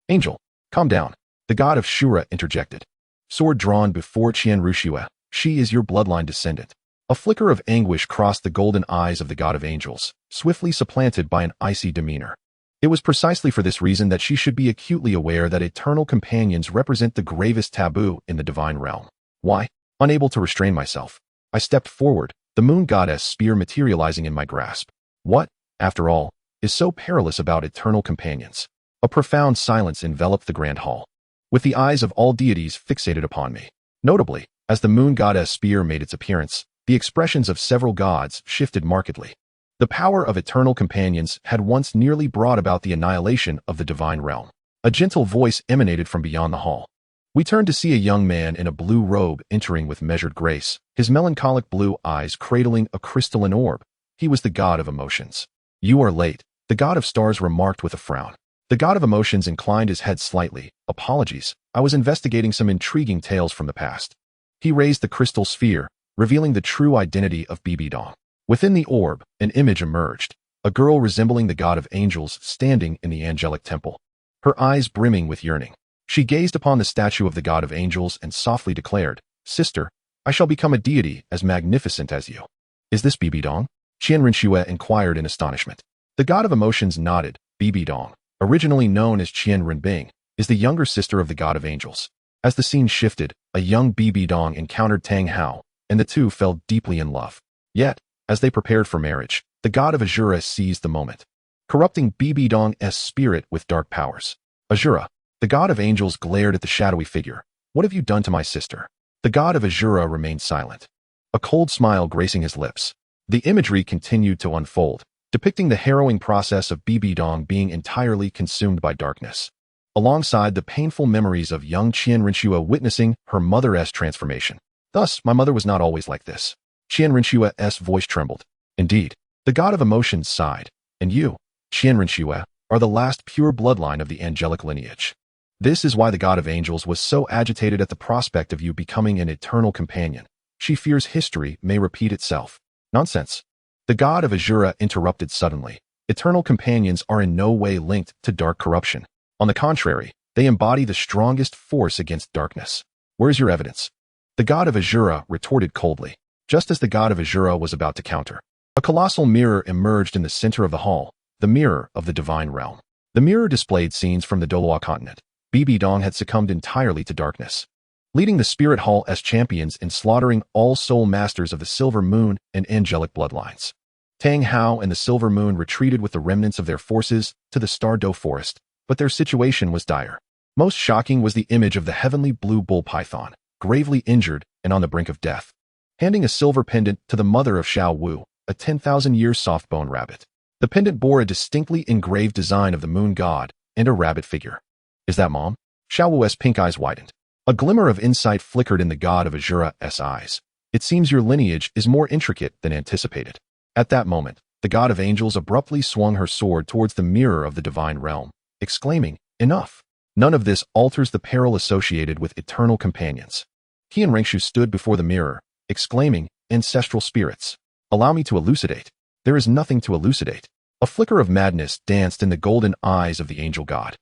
Angel, calm down," the god of Shura interjected. Sword drawn before Qianrushua, "She is your bloodline descendant." A flicker of anguish crossed the golden eyes of the god of angels, swiftly supplanted by an icy demeanor. It was precisely for this reason that she should be acutely aware that eternal companions represent the gravest taboo in the divine realm. Why? Unable to restrain myself, I stepped forward, the moon goddess spear materializing in my grasp. What, after all, is so perilous about eternal companions? A profound silence enveloped the grand hall, with the eyes of all deities fixated upon me. Notably, as the moon goddess spear made its appearance, the expressions of several gods shifted markedly. The power of eternal companions had once nearly brought about the annihilation of the divine realm. A gentle voice emanated from beyond the hall. We turned to see a young man in a blue robe entering with measured grace, his melancholic blue eyes cradling a crystalline orb. He was the god of emotions. "You are late," the god of stars remarked with a frown. The god of emotions inclined his head slightly. "Apologies, I was investigating some intriguing tales from the past." He raised the crystal sphere, revealing the true identity of Bibidong. Within the orb, an image emerged, a girl resembling the god of angels standing in the angelic temple, her eyes brimming with yearning. She gazed upon the statue of the god of angels and softly declared, "Sister, I shall become a deity as magnificent as you." "Is this Bibidong?" Qianrinshue inquired in astonishment. The god of emotions nodded. "Bibidong, originally known as Qianrinbing, is the younger sister of the god of angels." As the scene shifted, a young Bibidong encountered Tang Hao, and the two fell deeply in love. Yet, as they prepared for marriage, the god of Azura seized the moment, corrupting Bibidong's spirit with dark powers. "Azura," the god of angels glared at the shadowy figure. "What have you done to my sister?" The god of Azura remained silent, a cold smile gracing his lips. The imagery continued to unfold, depicting the harrowing process of Bibidong being entirely consumed by darkness, alongside the painful memories of young Qianrinshue witnessing her mother's transformation. "Thus, my mother was not always like this." Qianrinshue's voice trembled. "Indeed." The god of emotions sighed. "And you, Qianrinshue, are the last pure bloodline of the angelic lineage. This is why the god of angels was so agitated at the prospect of you becoming an eternal companion. She fears history may repeat itself." "Nonsense." The god of Azura interrupted suddenly. "Eternal companions are in no way linked to dark corruption. On the contrary, they embody the strongest force against darkness." "Where is your evidence?" The god of Azura retorted coldly. Just as the god of Azura was about to counter, a colossal mirror emerged in the center of the hall, the mirror of the divine realm. The mirror displayed scenes from the Douluo Continent. Bibidong had succumbed entirely to darkness, leading the Spirit Hall as champions in slaughtering all soul masters of the Silver Moon and angelic bloodlines. Tang Hao and the Silver Moon retreated with the remnants of their forces to the Star Doe Forest, but their situation was dire. Most shocking was the image of the heavenly blue bull python, gravely injured, and on the brink of death, handing a silver pendant to the mother of Xiao Wu, a 10,000-year soft-bone rabbit. The pendant bore a distinctly engraved design of the moon god and a rabbit figure. Is that Mom? Xiao Wu's pink eyes widened. A glimmer of insight flickered in the god of Azura's eyes. It seems your lineage is more intricate than anticipated. At that moment, the god of angels abruptly swung her sword towards the mirror of the divine realm, exclaiming, "Enough! None of this alters the peril associated with eternal companions." Qian Rengshu stood before the mirror, exclaiming, "Ancestral spirits, allow me to elucidate." There is nothing to elucidate. A flicker of madness danced in the golden eyes of the angel god.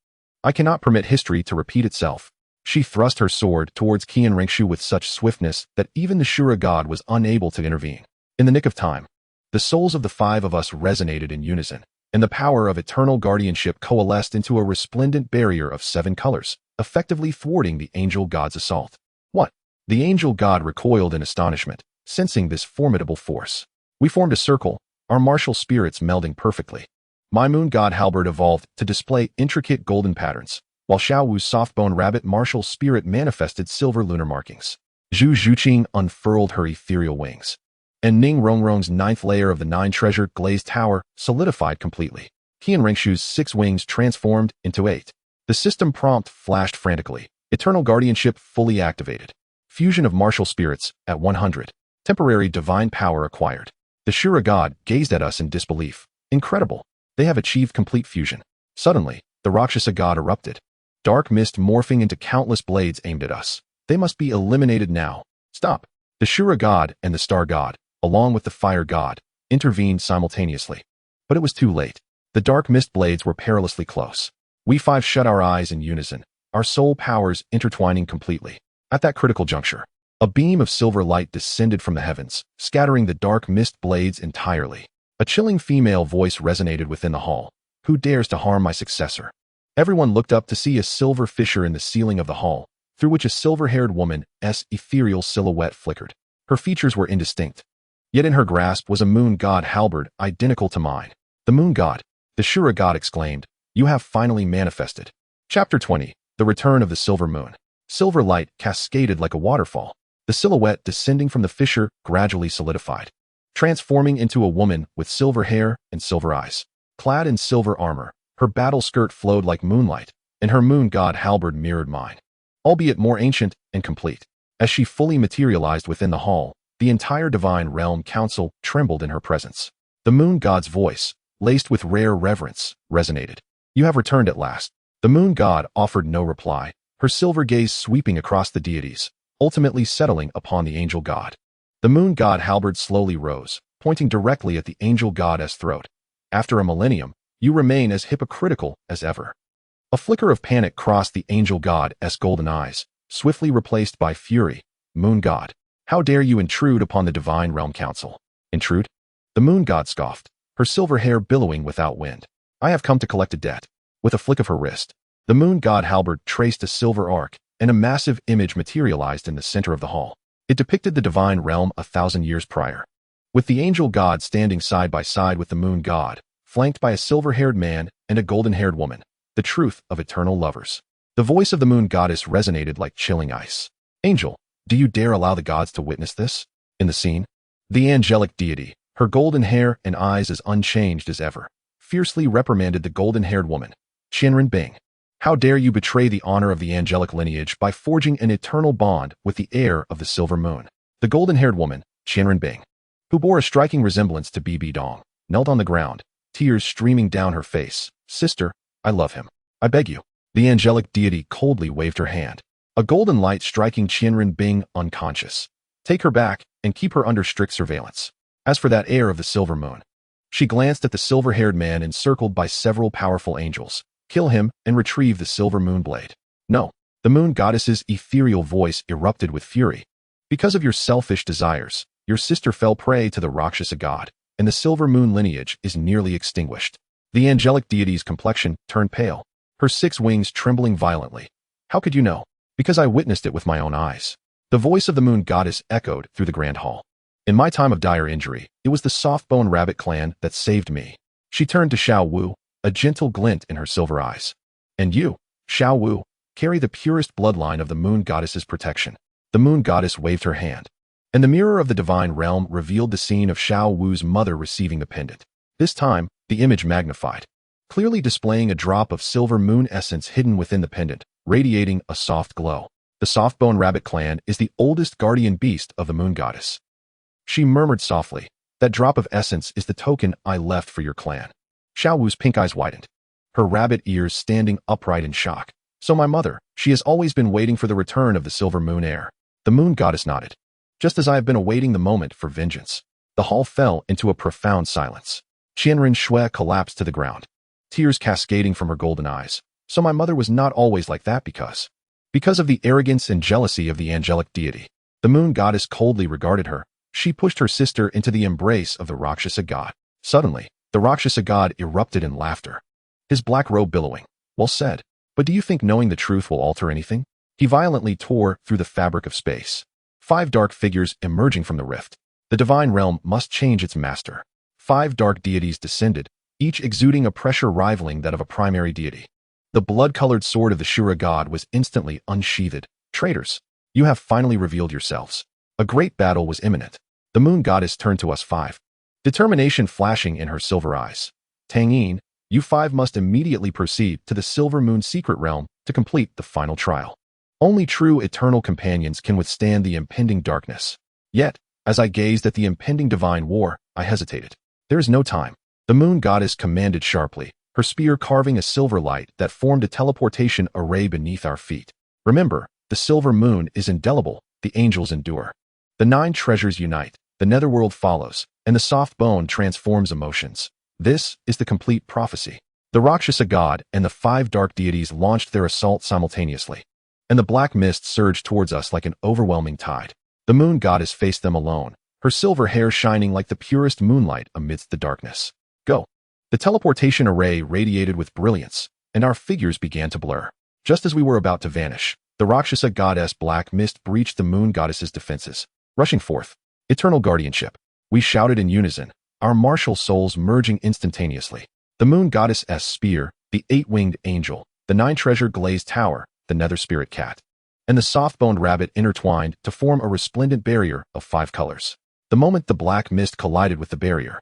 I cannot permit history to repeat itself. She thrust her sword towards Qian Rengshu with such swiftness that even the Shura god was unable to intervene. In the nick of time, the souls of the five of us resonated in unison, and the power of eternal guardianship coalesced into a resplendent barrier of 7 colors, effectively thwarting the angel god's assault. What? The angel god recoiled in astonishment, sensing this formidable force. We formed a circle, our martial spirits melding perfectly. My moon god halberd evolved to display intricate golden patterns, while Xiao Wu's soft-bone rabbit martial spirit manifested silver lunar markings. Zhu Zhuqing unfurled her ethereal wings, and Ning Rongrong's 9th layer of the 9-treasure glazed tower solidified completely. Qian Rengshu's 6 wings transformed into 8. The system prompt flashed frantically. Eternal guardianship fully activated. Fusion of martial spirits at 100. Temporary divine power acquired. The Shura god gazed at us in disbelief. Incredible. They have achieved complete fusion. Suddenly, the Rakshasa god erupted. Dark mist morphing into countless blades aimed at us. They must be eliminated now. Stop. The Shura god and the star god, along with the fire god, intervened simultaneously. But it was too late. The dark mist blades were perilously close. We 5 shut our eyes in unison, our soul powers intertwining completely. At that critical juncture, a beam of silver light descended from the heavens, scattering the dark mist blades entirely. A chilling female voice resonated within the hall. Who dares to harm my successor? Everyone looked up to see a silver fissure in the ceiling of the hall, through which a silver-haired woman's ethereal silhouette flickered. Her features were indistinct, yet in her grasp was a moon god halberd identical to mine. The moon god, the Shura god exclaimed, "You have finally manifested." Chapter 20. The Return of the Silver Moon. Silver light cascaded like a waterfall. The silhouette descending from the fissure gradually solidified, transforming into a woman with silver hair and silver eyes. Clad in silver armor, her battle skirt flowed like moonlight, and her moon god halberd mirrored mine, albeit more ancient and complete. As she fully materialized within the hall, the entire divine realm council trembled in her presence. The moon god's voice, laced with rare reverence, resonated. "You have returned at last." The moon god offered no reply, her silver gaze sweeping across the deities, ultimately settling upon the angel god. The moon god halberd slowly rose, pointing directly at the angel god's throat. "After a millennium, you remain as hypocritical as ever." A flicker of panic crossed the angel god's golden eyes, swiftly replaced by fury. "Moon god, how dare you intrude upon the divine realm council?" "Intrude?" The moon god scoffed, her silver hair billowing without wind. "I have come to collect a debt." With a flick of her wrist, the moon god halberd traced a silver arc, and a massive image materialized in the center of the hall. It depicted the divine realm 1,000 years prior, with the angel god standing side by side with the moon god, flanked by a silver-haired man and a golden-haired woman, the truth of eternal lovers. The voice of the moon goddess resonated like chilling ice. "Angel, do you dare allow the gods to witness this?" In the scene, the angelic deity, her golden hair and eyes as unchanged as ever, fiercely reprimanded the golden-haired woman. "Qianren Bing, how dare you betray the honor of the angelic lineage by forging an eternal bond with the heir of the silver moon?" The golden-haired woman, Qianren Bing, who bore a striking resemblance to Bibi Dong, knelt on the ground, tears streaming down her face. "Sister, I love him. I beg you." The angelic deity coldly waved her hand, a golden light striking Qianren Bing unconscious. "Take her back and keep her under strict surveillance." As for that heir of the silver moon, she glanced at the silver-haired man encircled by several powerful angels. "Kill him and retrieve the silver moon blade." "No." The moon goddess's ethereal voice erupted with fury. "Because of your selfish desires, your sister fell prey to the Rakshasa god, and the silver moon lineage is nearly extinguished." The angelic deity's complexion turned pale, her 6 wings trembling violently. "How could you know?" "Because I witnessed it with my own eyes." The voice of the moon goddess echoed through the grand hall. "In my time of dire injury, it was the soft-bone rabbit clan that saved me." She turned to Xiao Wu, a gentle glint in her silver eyes. "And you, Xiao Wu, carry the purest bloodline of the moon goddess's protection." The moon goddess waved her hand, and the mirror of the divine realm revealed the scene of Xiao Wu's mother receiving the pendant. This time, the image magnified, clearly displaying a drop of silver moon essence hidden within the pendant, radiating a soft glow. The soft-bone rabbit clan is the oldest guardian beast of the moon goddess. She murmured softly, "That drop of essence is the token I left for your clan." Xiao Wu's pink eyes widened, her rabbit ears standing upright in shock. "So my mother, she has always been waiting for the return of the silver moon heir." The moon goddess nodded. "Just as I have been awaiting the moment for vengeance." The hall fell into a profound silence. Qianren Shui collapsed to the ground, tears cascading from her golden eyes. "So my mother was not always like that because of the arrogance and jealousy of the angelic deity." The moon goddess coldly regarded her. She pushed her sister into the embrace of the Rakshasa god. Suddenly, the Rakshasa god erupted in laughter, his black robe billowing. "Well said. But do you think knowing the truth will alter anything?" He violently tore through the fabric of space, 5 dark figures emerging from the rift. The divine realm must change its master. 5 dark deities descended, each exuding a pressure rivaling that of a primary deity. The blood-colored sword of the Shura god was instantly unsheathed. "Traitors, you have finally revealed yourselves." A great battle was imminent. The moon goddess turned to us 5, determination flashing in her silver eyes. "Tang Yin, you 5 must immediately proceed to the Silver Moon secret realm to complete the final trial. Only true eternal companions can withstand the impending darkness." Yet, as I gazed at the impending divine war, I hesitated. "There is no time." The moon goddess commanded sharply, her spear carving a silver light that formed a teleportation array beneath our feet. "Remember, the silver moon is indelible, the angels endure. The 9 treasures unite, the netherworld follows, and the soft bone transforms emotions." This is the complete prophecy. The Rakshasa god and the 5 dark deities launched their assault simultaneously, and the black mist surged towards us like an overwhelming tide. The moon goddess faced them alone, her silver hair shining like the purest moonlight amidst the darkness. "Go." The teleportation array radiated with brilliance, and our figures began to blur. Just as we were about to vanish, the Rakshasa goddess black mist breached the moon goddess's defenses, rushing forth. "Eternal guardianship." We shouted in unison, our martial souls merging instantaneously. The moon goddess's spear, the 8-winged angel, the 9-treasure glazed tower, the nether spirit cat, and the soft-boned rabbit intertwined to form a resplendent barrier of 5 colors. The moment the black mist collided with the barrier,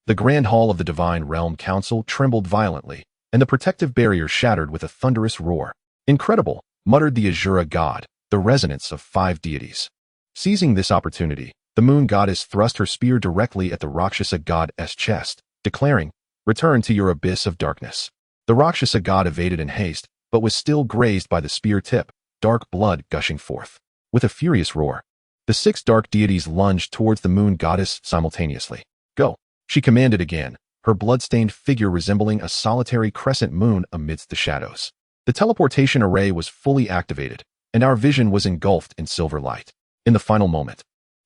the grand hall of the divine realm council trembled violently, and the protective barrier shattered with a thunderous roar. "Incredible," muttered the Azura god, the resonance of 5 deities. Seizing this opportunity, the moon goddess thrust her spear directly at the Rakshasa god's chest, declaring, "Return to your abyss of darkness." The Rakshasa god evaded in haste, but was still grazed by the spear tip, dark blood gushing forth. With a furious roar, the 6 dark deities lunged towards the moon goddess simultaneously. "Go," she commanded again, her blood-stained figure resembling a solitary crescent moon amidst the shadows. The teleportation array was fully activated, and our vision was engulfed in silver light. In the final moment,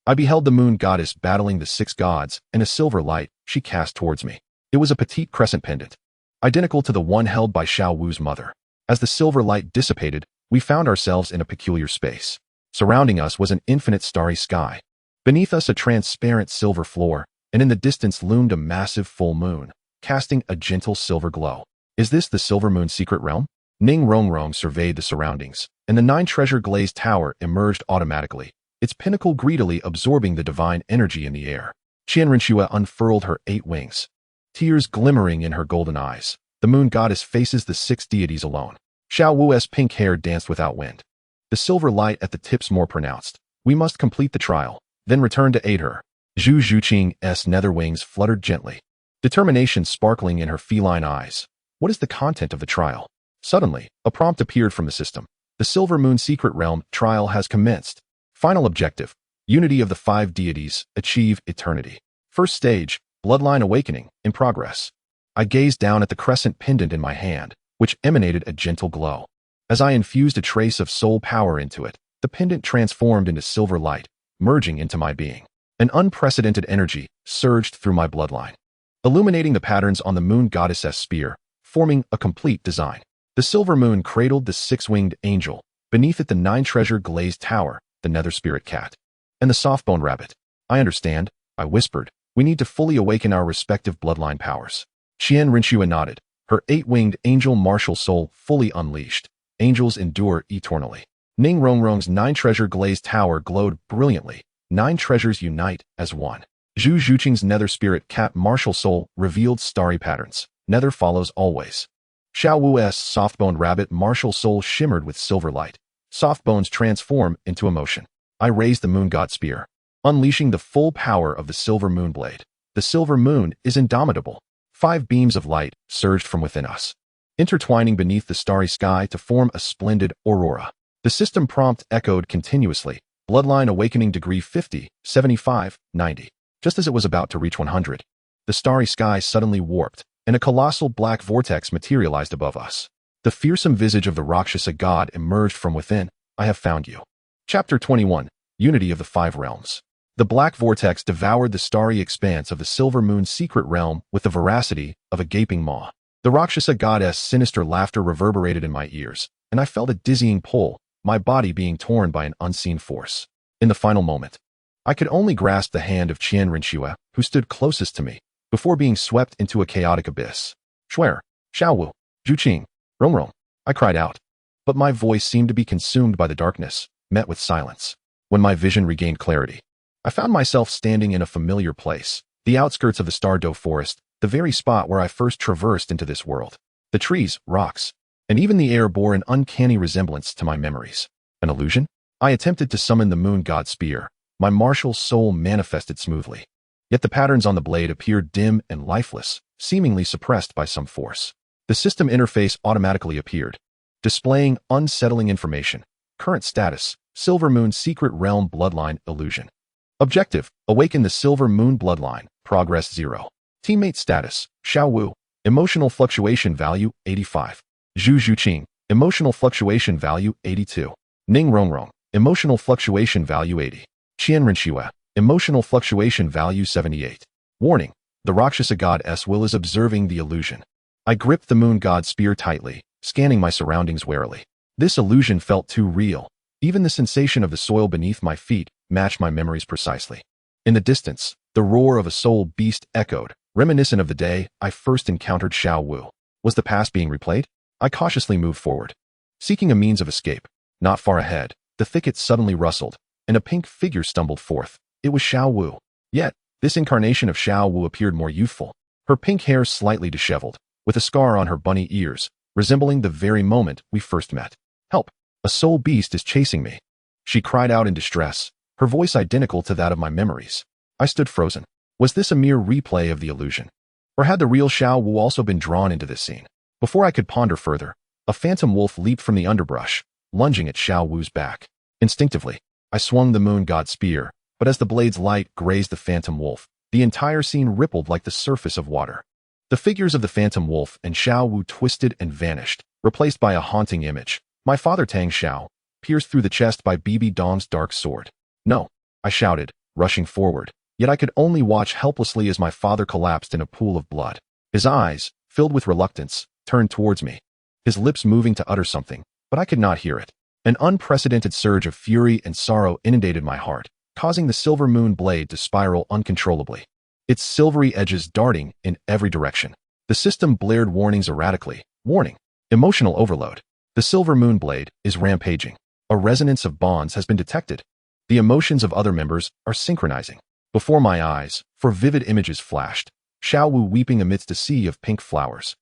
I beheld the moon goddess battling the 6 gods, and a silver light she cast towards me. It was a petite crescent pendant, identical to the one held by Xiao Wu's mother. As the silver light dissipated, we found ourselves in a peculiar space. Surrounding us was an infinite starry sky. Beneath us a transparent silver floor, and in the distance loomed a massive full moon, casting a gentle silver glow. "Is this the Silver Moon secret realm?" Ning Rongrong surveyed the surroundings, and the 9-treasure glazed tower emerged automatically, its pinnacle greedily absorbing the divine energy in the air. Qianren Shui unfurled her 8 wings, tears glimmering in her golden eyes. The moon goddess faces the 6 deities alone. Xiao Wu's pink hair danced without wind, the silver light at the tips more pronounced. "We must complete the trial, then return to aid her." Zhu Zhuqing's nether wings fluttered gently, determination sparkling in her feline eyes. "What is the content of the trial?" Suddenly, a prompt appeared from the system. "The Silver Moon secret realm trial has commenced. Final objective, unity of the 5 deities, achieve eternity. First stage, bloodline awakening, in progress." I gazed down at the crescent pendant in my hand, which emanated a gentle glow. As I infused a trace of soul power into it, the pendant transformed into silver light, merging into my being. An unprecedented energy surged through my bloodline, illuminating the patterns on the moon goddess's spear, forming a complete design. The silver moon cradled the 6-winged angel, beneath it the 9-treasure glazed tower, the nether spirit cat, and the soft-bone rabbit. "I understand," I whispered. "We need to fully awaken our respective bloodline powers." Qianren Shui nodded, her 8-winged angel martial soul fully unleashed. "Angels endure eternally." Ning Rongrong's 9-treasure glazed tower glowed brilliantly. 9 treasures unite as one. Zhu Zhuqing's nether spirit cat martial soul revealed starry patterns. Nether follows always. Xiao Wu's soft-boned rabbit martial soul shimmered with silver light. Soft bones transform into emotion. I raised the moon god spear, unleashing the full power of the silver moon blade. The silver moon is indomitable. 5 beams of light surged from within us, intertwining beneath the starry sky to form a splendid aurora. The system prompt echoed continuously. Bloodline awakening degree 50, 75, 90. Just as it was about to reach 100, the starry sky suddenly warped, and a colossal black vortex materialized above us. The fearsome visage of the Rakshasa god emerged from within. I have found you. Chapter 21. Unity of the 5 Realms. The black vortex devoured the starry expanse of the silver moon's secret realm with the voracity of a gaping maw. The Rakshasa goddess' sinister laughter reverberated in my ears, and I felt a dizzying pull, my body being torn by an unseen force. In the final moment, I could only grasp the hand of Qian Rinxue, who stood closest to me, before being swept into a chaotic abyss. Shuer, Xiaowu, Zhuqing, Rongrong, I cried out. But my voice seemed to be consumed by the darkness, met with silence. When my vision regained clarity, I found myself standing in a familiar place, the outskirts of the Douluo forest, the very spot where I first traversed into this world. The trees, rocks, and even the air bore an uncanny resemblance to my memories. An illusion? I attempted to summon the moon god spear. My martial soul manifested smoothly. Yet the patterns on the blade appeared dim and lifeless, seemingly suppressed by some force. The system interface automatically appeared, displaying unsettling information. Current status, Silver Moon Secret Realm Bloodline Illusion. Objective, awaken the Silver Moon Bloodline, progress 0. Teammate status, Xiao Wu, emotional fluctuation value, 85. Zhu Zhuqing, emotional fluctuation value, 82. Ning Rongrong, emotional fluctuation value, 80. Qian Rinxue, emotional fluctuation value, 78. Warning, the Rakshasa goddess will is observing the illusion. I gripped the moon god spear tightly, scanning my surroundings warily. This illusion felt too real. Even the sensation of the soil beneath my feet matched my memories precisely. In the distance, the roar of a soul beast echoed, reminiscent of the day I first encountered Xiao Wu. Was the past being replayed? I cautiously moved forward, seeking a means of escape. Not far ahead, the thicket suddenly rustled, and a pink figure stumbled forth. It was Xiao Wu. Yet, this incarnation of Xiao Wu appeared more youthful, her pink hair slightly disheveled, with a scar on her bunny ears, resembling the very moment we first met. Help! A soul beast is chasing me. She cried out in distress, her voice identical to that of my memories. I stood frozen. Was this a mere replay of the illusion? Or had the real Xiao Wu also been drawn into this scene? Before I could ponder further, a phantom wolf leaped from the underbrush, lunging at Xiao Wu's back. Instinctively, I swung the moon god spear, but as the blade's light grazed the phantom wolf, the entire scene rippled like the surface of water. The figures of the phantom wolf and Xiao Wu twisted and vanished, replaced by a haunting image. My father Tang Xiao, pierced through the chest by Bibi Dong's dark sword. No, I shouted, rushing forward, yet I could only watch helplessly as my father collapsed in a pool of blood. His eyes, filled with reluctance, turned towards me, his lips moving to utter something, but I could not hear it. An unprecedented surge of fury and sorrow inundated my heart, causing the silver moon blade to spiral uncontrollably, its silvery edges darting in every direction. The system blared warnings erratically. Warning, emotional overload. The silver moon blade is rampaging. A resonance of bonds has been detected. The emotions of other members are synchronizing. Before my eyes, four vivid images flashed. Xiao Wu weeping amidst a sea of pink flowers.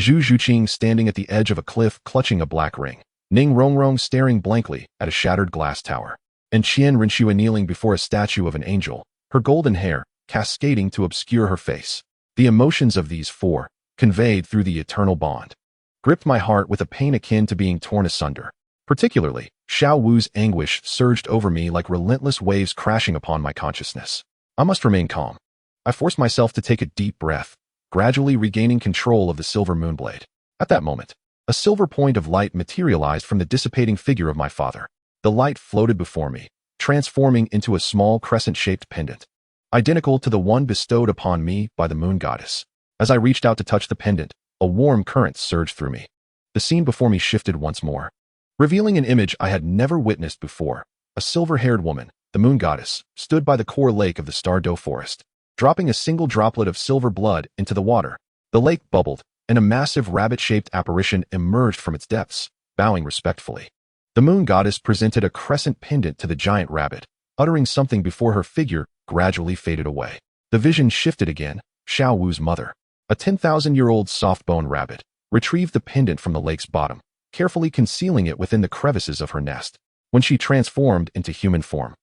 Zhu Zhuqing standing at the edge of a cliff clutching a black ring. Ning Rongrong staring blankly at a shattered glass tower. And Qian Rinxue kneeling before a statue of an angel, her golden hair cascading to obscure her face. The emotions of these four, conveyed through the eternal bond, gripped my heart with a pain akin to being torn asunder. Particularly, Xiao Wu's anguish surged over me like relentless waves crashing upon my consciousness. I must remain calm. I forced myself to take a deep breath, gradually regaining control of the silver moonblade. At that moment, a silver point of light materialized from the dissipating figure of my father. The light floated before me, transforming into a small crescent-shaped pendant, identical to the one bestowed upon me by the moon goddess. As I reached out to touch the pendant, a warm current surged through me. The scene before me shifted once more, revealing an image I had never witnessed before. A silver-haired woman, the moon goddess, stood by the core lake of the Douluo forest, dropping a single droplet of silver blood into the water. The lake bubbled, and a massive rabbit-shaped apparition emerged from its depths, bowing respectfully. The moon goddess presented a crescent pendant to the giant rabbit, uttering something before her figure gradually faded away. The vision shifted again. Xiao Wu's mother, a 10,000-year-old soft-bone rabbit, retrieved the pendant from the lake's bottom, carefully concealing it within the crevices of her nest. When she transformed into human form,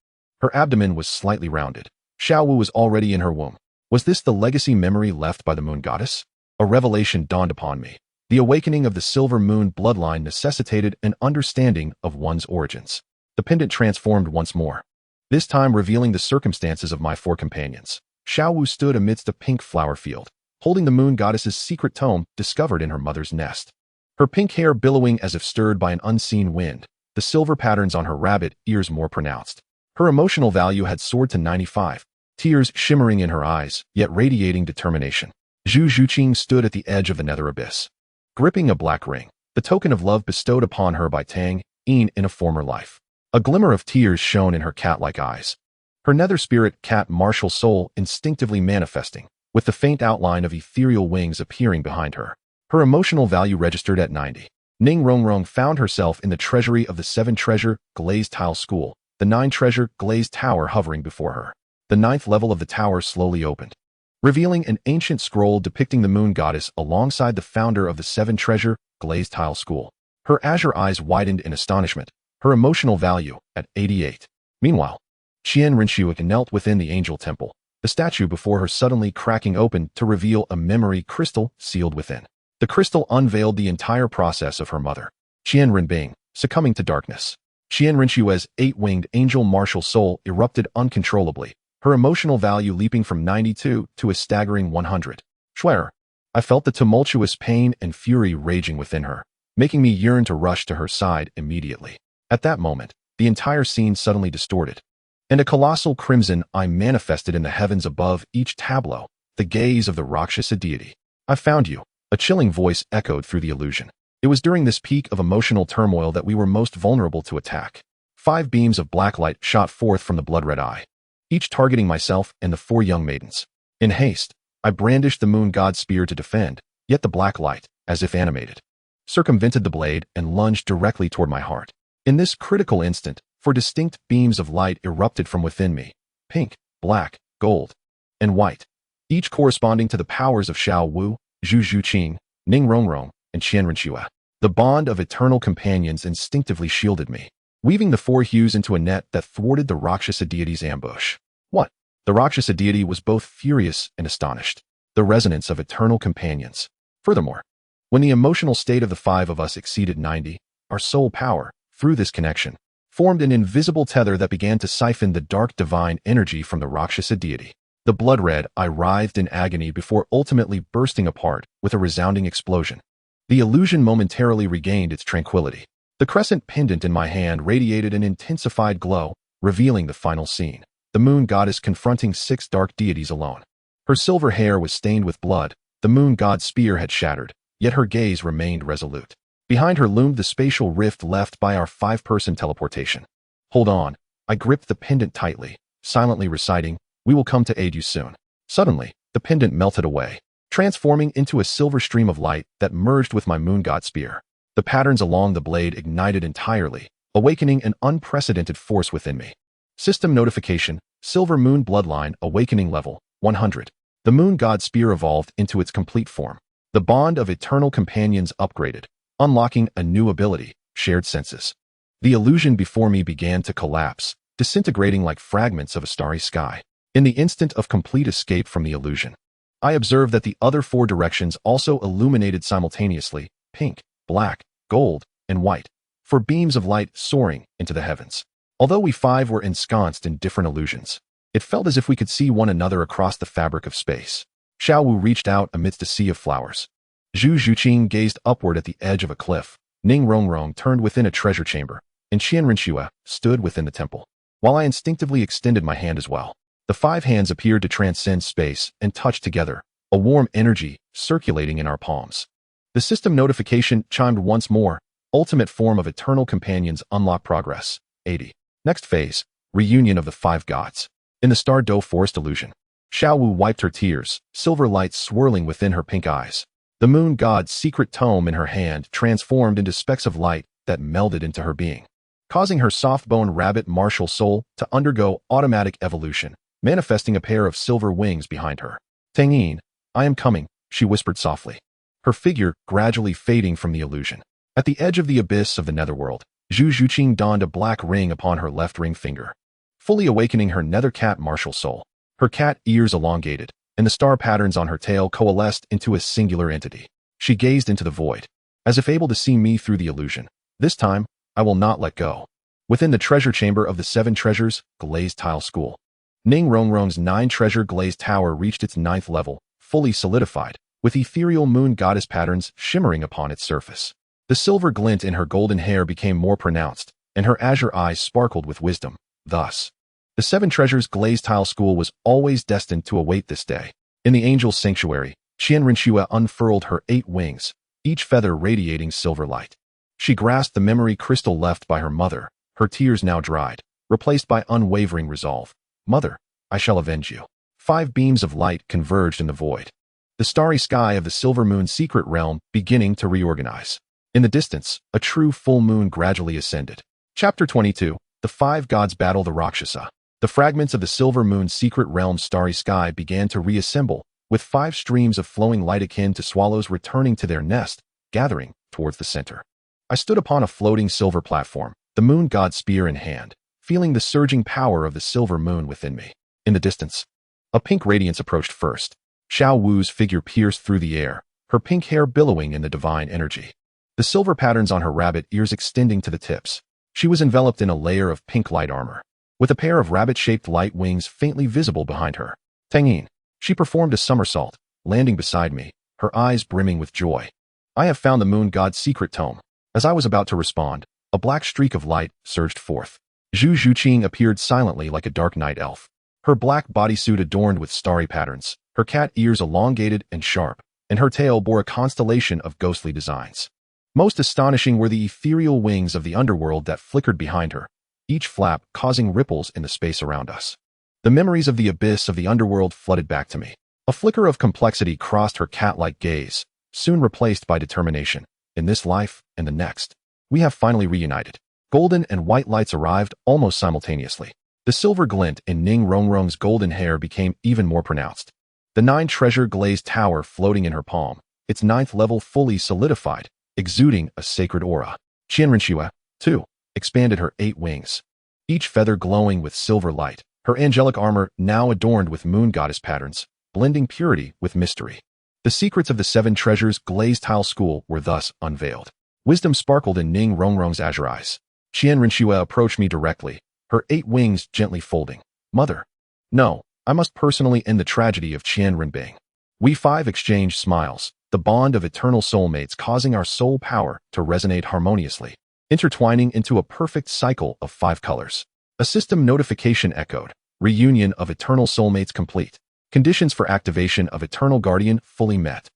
her abdomen was slightly rounded. Xiao Wu was already in her womb. Was this the legacy memory left by the moon goddess? A revelation dawned upon me. The awakening of the silver moon bloodline necessitated an understanding of one's origins. The pendant transformed once more, this time revealing the circumstances of my four companions. Xiao Wu stood amidst a pink flower field, holding the moon goddess's secret tome discovered in her mother's nest. Her pink hair billowing as if stirred by an unseen wind, the silver patterns on her rabbit ears more pronounced. Her emotional value had soared to 95, tears shimmering in her eyes, yet radiating determination. Zhu Zhuqing stood at the edge of the nether abyss, gripping a black ring, the token of love bestowed upon her by Tang Yin in a former life. A glimmer of tears shone in her cat-like eyes, her nether spirit cat martial soul instinctively manifesting, with the faint outline of ethereal wings appearing behind her. Her emotional value registered at 90. Ning Rongrong found herself in the treasury of the 7-treasure glazed tile school, the 9-treasure glazed tower hovering before her. The 9th level of the tower slowly opened, revealing an ancient scroll depicting the moon goddess alongside the founder of the 7-treasure glazed tile school. Her azure eyes widened in astonishment, her emotional value at 88. Meanwhile, Qian Rinxue knelt within the angel temple, the statue before her suddenly cracking open to reveal a memory crystal sealed within. The crystal unveiled the entire process of her mother, Qian Rinbing, succumbing to darkness. Qian Rinxue's 8-winged angel martial soul erupted uncontrollably, her emotional value leaping from 92 to a staggering 100. Schwer. I felt the tumultuous pain and fury raging within her, making me yearn to rush to her side immediately. At that moment, the entire scene suddenly distorted, and a colossal crimson eye manifested in the heavens above each tableau, the gaze of the Rakshasa deity. I found you. A chilling voice echoed through the illusion. It was during this peak of emotional turmoil that we were most vulnerable to attack. 5 beams of black light shot forth from the blood-red eye, each targeting myself and the 4 young maidens. In haste, I brandished the moon god's spear to defend, yet the black light, as if animated, circumvented the blade and lunged directly toward my heart. In this critical instant, 4 distinct beams of light erupted from within me, pink, black, gold, and white, each corresponding to the powers of Xiao Wu, Zhu Zhuqing, Ning Rongrong, and Qian Rinxue. The bond of eternal companions instinctively shielded me, weaving the 4 hues into a net that thwarted the Rakshasa deity's ambush. What? The Rakshasa deity was both furious and astonished. The resonance of eternal companions. Furthermore, when the emotional state of the 5 of us exceeded 90, our soul power, through this connection, formed an invisible tether that began to siphon the dark divine energy from the Rakshasa deity. The blood-red eye writhed in agony before ultimately bursting apart with a resounding explosion. The illusion momentarily regained its tranquility. The crescent pendant in my hand radiated an intensified glow, revealing the final scene. The moon goddess confronting 6 dark deities alone. Her silver hair was stained with blood, the moon god's spear had shattered, yet her gaze remained resolute. Behind her loomed the spatial rift left by our 5-person teleportation. Hold on. I gripped the pendant tightly, silently reciting, "We will come to aid you soon." Suddenly, the pendant melted away, transforming into a silver stream of light that merged with my moon god spear. The patterns along the blade ignited entirely, awakening an unprecedented force within me. System notification, Silver Moon Bloodline Awakening Level 100. The moon god spear evolved into its complete form. The bond of eternal companions upgraded, unlocking a new ability, shared senses. The illusion before me began to collapse, disintegrating like fragments of a starry sky. In the instant of complete escape from the illusion, I observed that the other 4 directions also illuminated simultaneously, pink, black, gold, and white, 4 beams of light soaring into the heavens. Although we 5 were ensconced in different illusions, it felt as if we could see one another across the fabric of space. Xiao Wu reached out amidst a sea of flowers. Zhu Zhuqing gazed upward at the edge of a cliff. Ning Rongrong turned within a treasure chamber, and Qian Rinxue stood within the temple, while I instinctively extended my hand as well. The 5 hands appeared to transcend space and touch together, a warm energy circulating in our palms. The system notification chimed once more. Ultimate form of eternal companions unlock progress. 80. Next phase, reunion of the 5 gods. In the Star Dough Forest illusion, Xiao Wu wiped her tears, silver light swirling within her pink eyes. The moon god's secret tome in her hand transformed into specks of light that melded into her being. causing her soft-boned rabbit martial soul to undergo automatic evolution, manifesting a pair of silver wings behind her. Tang Yin, I am coming, she whispered softly, her figure gradually fading from the illusion. At the edge of the abyss of the netherworld, Zhu Zhuqing donned a black ring upon her left ring finger, fully awakening her nether cat martial soul. Her cat ears elongated, and the star patterns on her tail coalesced into a singular entity. She gazed into the void, as if able to see me through the illusion. This time, I will not let go. Within the treasure chamber of the 7 treasures, glazed tile school, Ning Rongrong's 9 treasure glazed tower reached its 9th level, fully solidified, with ethereal moon goddess patterns shimmering upon its surface. The silver glint in her golden hair became more pronounced, and her azure eyes sparkled with wisdom. Thus, the 7 treasures glazed tile school was always destined to await this day. In the angel's sanctuary, Qian Rinxue unfurled her 8 wings, each feather radiating silver light. She grasped the memory crystal left by her mother, her tears now dried, replaced by unwavering resolve. Mother, I shall avenge you. 5 beams of light converged in the void, the starry sky of the silver moon's secret realm beginning to reorganize. In the distance, a true full moon gradually ascended. Chapter 22. The 5 gods battle the Rakshasa. The fragments of the silver moon's secret realm's starry sky began to reassemble, with 5 streams of flowing light akin to swallows returning to their nest, gathering towards the center. I stood upon a floating silver platform, the moon god's spear in hand, feeling the surging power of the silver moon within me. In the distance, a pink radiance approached first. Xiao Wu's figure pierced through the air, her pink hair billowing in the divine energy, the silver patterns on her rabbit ears extending to the tips. She was enveloped in a layer of pink light armor, with a pair of rabbit-shaped light wings faintly visible behind her. Tang Yin. She performed a somersault, landing beside me, her eyes brimming with joy. I have found the moon god's secret tome. As I was about to respond, a black streak of light surged forth. Zhu Zhuqing appeared silently like a dark night elf, her black bodysuit adorned with starry patterns, her cat ears elongated and sharp, and her tail bore a constellation of ghostly designs. Most astonishing were the ethereal wings of the underworld that flickered behind her, each flap causing ripples in the space around us. The memories of the abyss of the underworld flooded back to me. A flicker of complexity crossed her cat-like gaze, soon replaced by determination. In this life and the next, we have finally reunited. Golden and white lights arrived almost simultaneously. The silver glint in Ning Rongrong's golden hair became even more pronounced. The 9 treasure glazed tower floating in her palm, its 9th level fully solidified, exuding a sacred aura. Qian Rinxue, too, expanded her 8 wings, each feather glowing with silver light, her angelic armor now adorned with moon goddess patterns, blending purity with mystery. The secrets of the 7 treasures glazed tile school were thus unveiled. Wisdom sparkled in Ning Rongrong's azure eyes. Qian Rinxue approached me directly, her 8 wings gently folding. Mother. No, I must personally end the tragedy of Qian Rinbing. We 5 exchanged smiles, the bond of eternal soulmates causing our soul power to resonate harmoniously, intertwining into a perfect cycle of 5 colors. A system notification echoed. Reunion of eternal soulmates complete. Conditions for activation of Eternal Guardian fully met.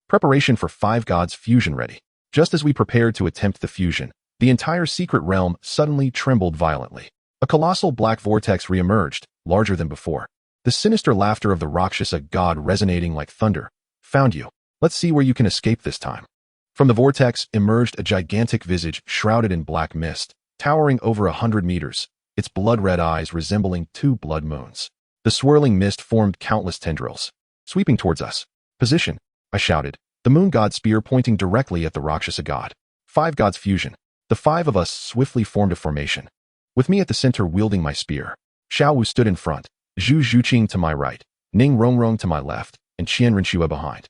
Preparation for 5 gods fusion ready. Just as we prepared to attempt the fusion, the entire secret realm suddenly trembled violently. A colossal black vortex reemerged, larger than before. The sinister laughter of the Rakshasa god resonating like thunder. Found you. Let's see where you can escape this time. From the vortex emerged a gigantic visage shrouded in black mist, towering over 100 meters, its blood-red eyes resembling 2 blood moons. The swirling mist formed countless tendrils, sweeping towards us. Position, I shouted, the moon god's spear pointing directly at the Rakshasa god. 5 gods fusion. The 5 of us swiftly formed a formation, with me at the center wielding my spear. Xiao Wu stood in front, Zhu Zhuqing to my right, Ning Rongrong to my left, and Qian Rinxue behind.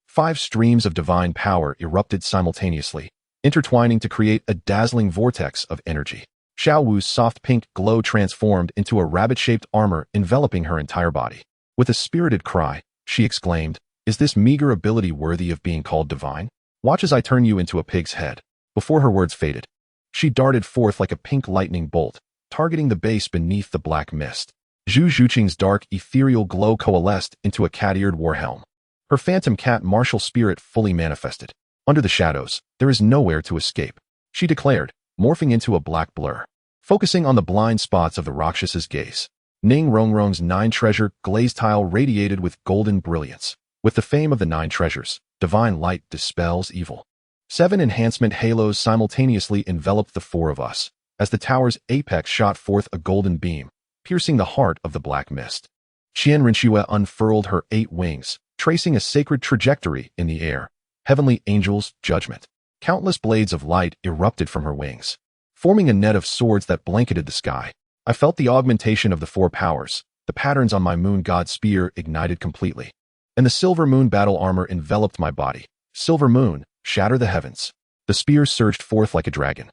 5 streams of divine power erupted simultaneously, intertwining to create a dazzling vortex of energy. Xiao Wu's soft pink glow transformed into a rabbit-shaped armor enveloping her entire body. With a spirited cry, she exclaimed, "Is this meager ability worthy of being called divine? Watch as I turn you into a pig's head." Before her words faded, she darted forth like a pink lightning bolt, targeting the base beneath the black mist. Zhu Zhuqing's dark, ethereal glow coalesced into a cat-eared warhelm. Her phantom cat martial spirit fully manifested. Under the shadows, there is nowhere to escape, she declared, morphing into a black blur, focusing on the blind spots of the Rakshas's gaze. Ning Rongrong's 9 treasure glazed tile radiated with golden brilliance. With the fame of the 9 treasures, divine light dispels evil. 7 enhancement halos simultaneously enveloped the 4 of us, as the tower's apex shot forth a golden beam, piercing the heart of the black mist. Qian Rinxue unfurled her 8 wings, tracing a sacred trajectory in the air. Heavenly angels, judgment. Countless blades of light erupted from her wings, forming a net of swords that blanketed the sky. I felt the augmentation of the 4 powers. The patterns on my moon god spear ignited completely, and the silver moon battle armor enveloped my body. Silver moon, shatter the heavens. The spear surged forth like a dragon,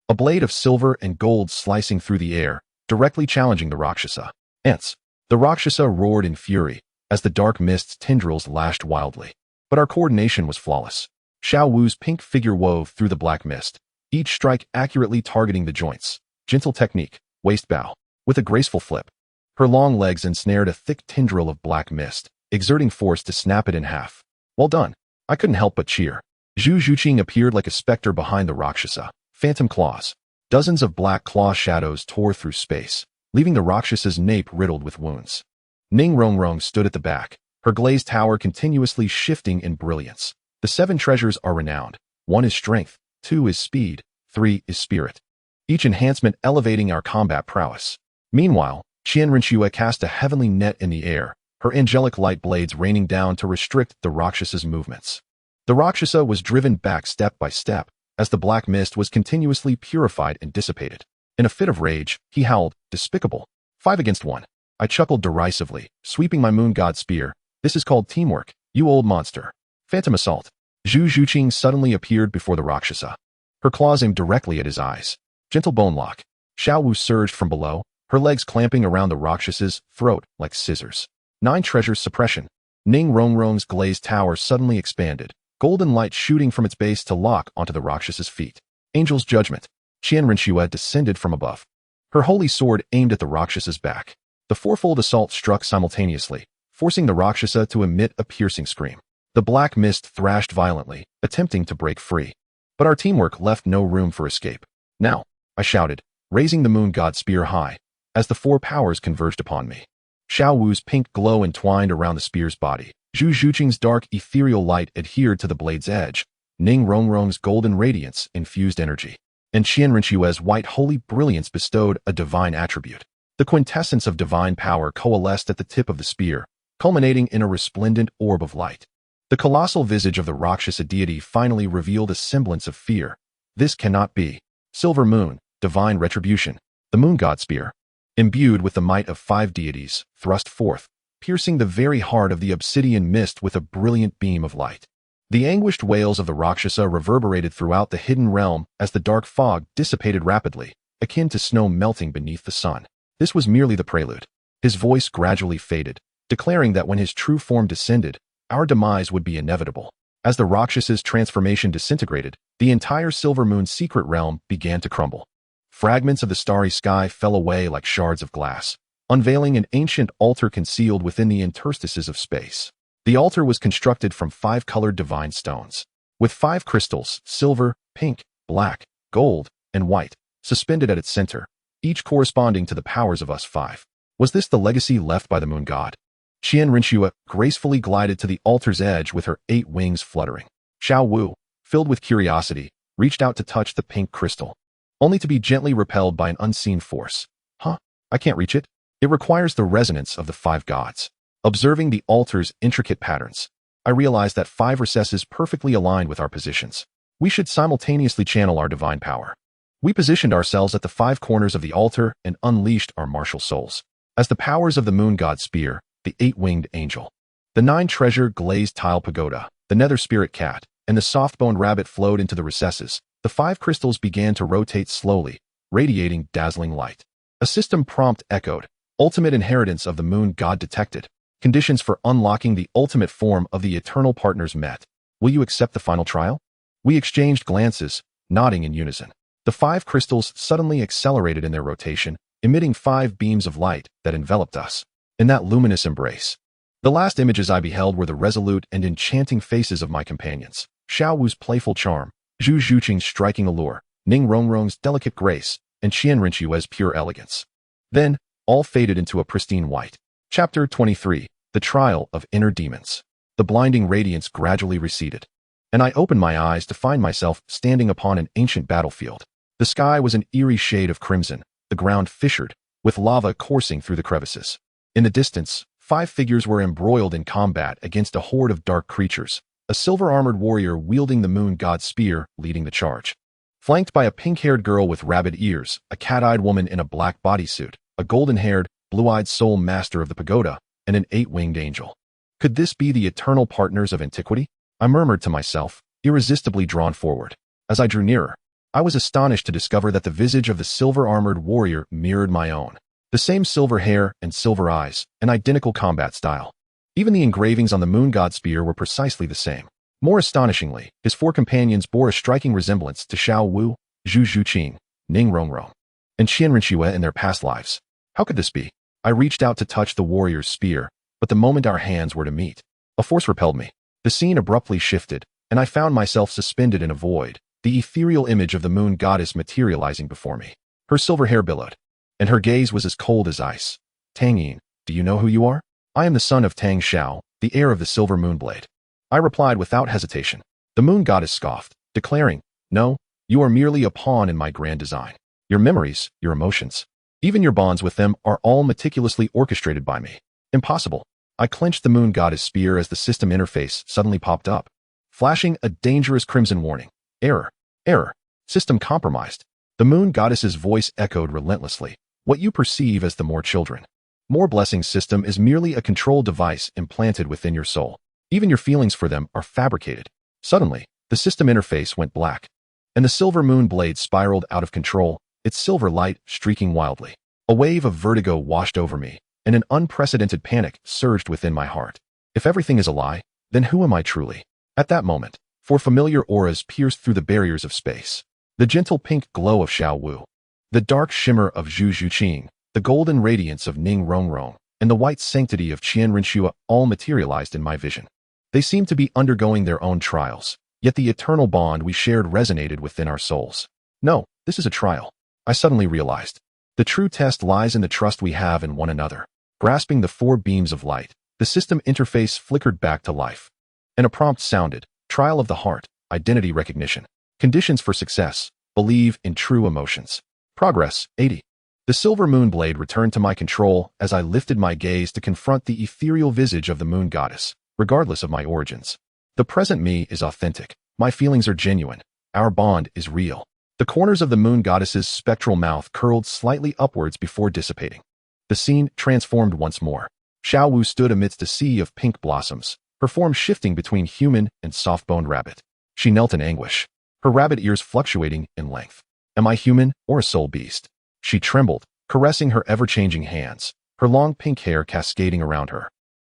a blade of silver and gold slicing through the air, directly challenging the Rakshasa. Ants. The Rakshasa roared in fury as the dark mist's tendrils lashed wildly. But our coordination was flawless. Xiao Wu's pink figure wove through the black mist, each strike accurately targeting the joints. Gentle technique, waist bow, with a graceful flip. Her long legs ensnared a thick tendril of black mist, exerting force to snap it in half. Well done. I couldn't help but cheer. Zhu Zhuqing appeared like a specter behind the Rakshasa. Phantom claws. Dozens of black claw shadows tore through space, leaving the Rakshasa's nape riddled with wounds. Ning Rongrong stood at the back, her glazed tower continuously shifting in brilliance. The 7 treasures are renowned. 1 is strength, 2 is speed, 3 is spirit. Each enhancement elevating our combat prowess. Meanwhile, Qian Rinxue cast a heavenly net in the air, her angelic light blades raining down to restrict the Rakshasa's movements. The Rakshasa was driven back step by step, as the black mist was continuously purified and dissipated. In a fit of rage, he howled, "Despicable! 5 against 1. I chuckled derisively, sweeping my moon god spear. "This is called teamwork, you old monster." Phantom assault. Zhu Zhuqing suddenly appeared before the Rakshasa, her claws aimed directly at his eyes. Gentle bone lock. Xiao Wu surged from below, her legs clamping around the Rakshasa's throat like scissors. 9 treasures suppression. Ning Rongrong's glazed tower suddenly expanded, golden light shooting from its base to lock onto the Rakshasa's feet. Angel's judgment. Qian Rinxue descended from above, her holy sword aimed at the Rakshasa's back. The 4-fold assault struck simultaneously, forcing the Rakshasa to emit a piercing scream. The black mist thrashed violently, attempting to break free. But our teamwork left no room for escape. "Now," I shouted, raising the moon god spear high, as the 4 powers converged upon me. Xiao Wu's pink glow entwined around the spear's body. Zhu Zhuqing's dark ethereal light adhered to the blade's edge. Ning Rongrong's golden radiance infused energy, and Qian Rinxue's white holy brilliance bestowed a divine attribute. The quintessence of divine power coalesced at the tip of the spear, culminating in a resplendent orb of light. The colossal visage of the Rakshasa deity finally revealed a semblance of fear. This cannot be. Silver moon, divine retribution. The moon god spear, imbued with the might of 5 deities, thrust forth, piercing the very heart of the obsidian mist with a brilliant beam of light. The anguished wails of the Rakshasa reverberated throughout the hidden realm as the dark fog dissipated rapidly, akin to snow melting beneath the sun. This was merely the prelude. His voice gradually faded, declaring that when his true form descended, our demise would be inevitable. As the Rakshasa's transformation disintegrated, the entire Silver Moon's secret realm began to crumble. Fragments of the starry sky fell away like shards of glass, unveiling an ancient altar concealed within the interstices of space. The altar was constructed from 5 colored divine stones, with 5 crystals, silver, pink, black, gold, and white, suspended at its center, each corresponding to the powers of us 5. Was this the legacy left by the moon god? Qian Rinxue gracefully glided to the altar's edge with her 8 wings fluttering. Xiao Wu, filled with curiosity, reached out to touch the pink crystal, only to be gently repelled by an unseen force. "Huh? I can't reach it. It requires the resonance of the 5 gods." Observing the altar's intricate patterns, I realized that 5 recesses perfectly aligned with our positions. We should simultaneously channel our divine power. We positioned ourselves at the 5 corners of the altar and unleashed our martial souls. As the powers of the moon god spear, the 8-winged angel, the 9-treasure glazed tile pagoda, the nether spirit cat, and the soft-boned rabbit flowed into the recesses, the 5 crystals began to rotate slowly, radiating dazzling light. A system prompt echoed. Ultimate inheritance of the moon god detected. Conditions for unlocking the ultimate form of the eternal partners met. Will you accept the final trial? We exchanged glances, nodding in unison. The 5 crystals suddenly accelerated in their rotation, emitting 5 beams of light that enveloped us in that luminous embrace. The last images I beheld were the resolute and enchanting faces of my companions. Xiao Wu's playful charm, Zhu Zhuqing's striking allure, Ning Rongrong's delicate grace, and Qian Rinxue's pure elegance. Then, all faded into a pristine white. Chapter 23. The Trial of Inner Demons. The blinding radiance gradually receded, and I opened my eyes to find myself standing upon an ancient battlefield. The sky was an eerie shade of crimson, the ground fissured, with lava coursing through the crevices. In the distance, 5 figures were embroiled in combat against a horde of dark creatures, a silver-armored warrior wielding the moon god's spear leading the charge. Flanked by a pink-haired girl with rabbit ears, a cat-eyed woman in a black bodysuit, a golden-haired, blue-eyed soul master of the pagoda, and an 8-winged angel. Could this be the eternal partners of antiquity? I murmured to myself, irresistibly drawn forward. As I drew nearer, I was astonished to discover that the visage of the silver-armored warrior mirrored my own. The same silver hair and silver eyes, an identical combat style. Even the engravings on the moon god's spear were precisely the same. More astonishingly, his 4 companions bore a striking resemblance to Xiao Wu, Zhu Zhuqing, Ning Rongrong, and Qian Rinxue in their past lives. How could this be? I reached out to touch the warrior's spear, but the moment our hands were to meet, a force repelled me. The scene abruptly shifted, and I found myself suspended in a void, the ethereal image of the moon goddess materializing before me. Her silver hair billowed, and her gaze was as cold as ice. Tang Yin, do you know who you are? I am the son of Tang Xiao, the heir of the silver moonblade. I replied without hesitation. The moon goddess scoffed, declaring, no, you are merely a pawn in my grand design. Your memories, your emotions, even your bonds with them are all meticulously orchestrated by me. Impossible. I clenched the moon goddess spear as the system interface suddenly popped up, flashing a dangerous crimson warning. Error. Error. System compromised. The moon goddess's voice echoed relentlessly. What you perceive as the more children, more blessings system is merely a control device implanted within your soul. Even your feelings for them are fabricated. Suddenly, the system interface went black, and the silver moon blade spiraled out of control, its silver light streaking wildly. A wave of vertigo washed over me, and an unprecedented panic surged within my heart. If everything is a lie, then who am I truly? At that moment, 4 familiar auras pierced through the barriers of space. The gentle pink glow of Xiao Wu, the dark shimmer of Zhu Zhuqing, the golden radiance of Ning Rongrong, and the white sanctity of Qian Rinxue all materialized in my vision. They seemed to be undergoing their own trials, yet the eternal bond we shared resonated within our souls. No, this is a trial. I suddenly realized. The true test lies in the trust we have in one another. Grasping the 4 beams of light, the system interface flickered back to life. And a prompt sounded, trial of the heart, identity recognition. Conditions for success, believe in true emotions. Progress, 80. The silver moon blade returned to my control as I lifted my gaze to confront the ethereal visage of the moon goddess, regardless of my origins. The present me is authentic. My feelings are genuine. Our bond is real. The corners of the moon goddess's spectral mouth curled slightly upwards before dissipating. The scene transformed once more. Xiao Wu stood amidst a sea of pink blossoms, her form shifting between human and soft-boned rabbit. She knelt in anguish, her rabbit ears fluctuating in length. Am I human or a soul beast? She trembled, caressing her ever-changing hands, her long pink hair cascading around her.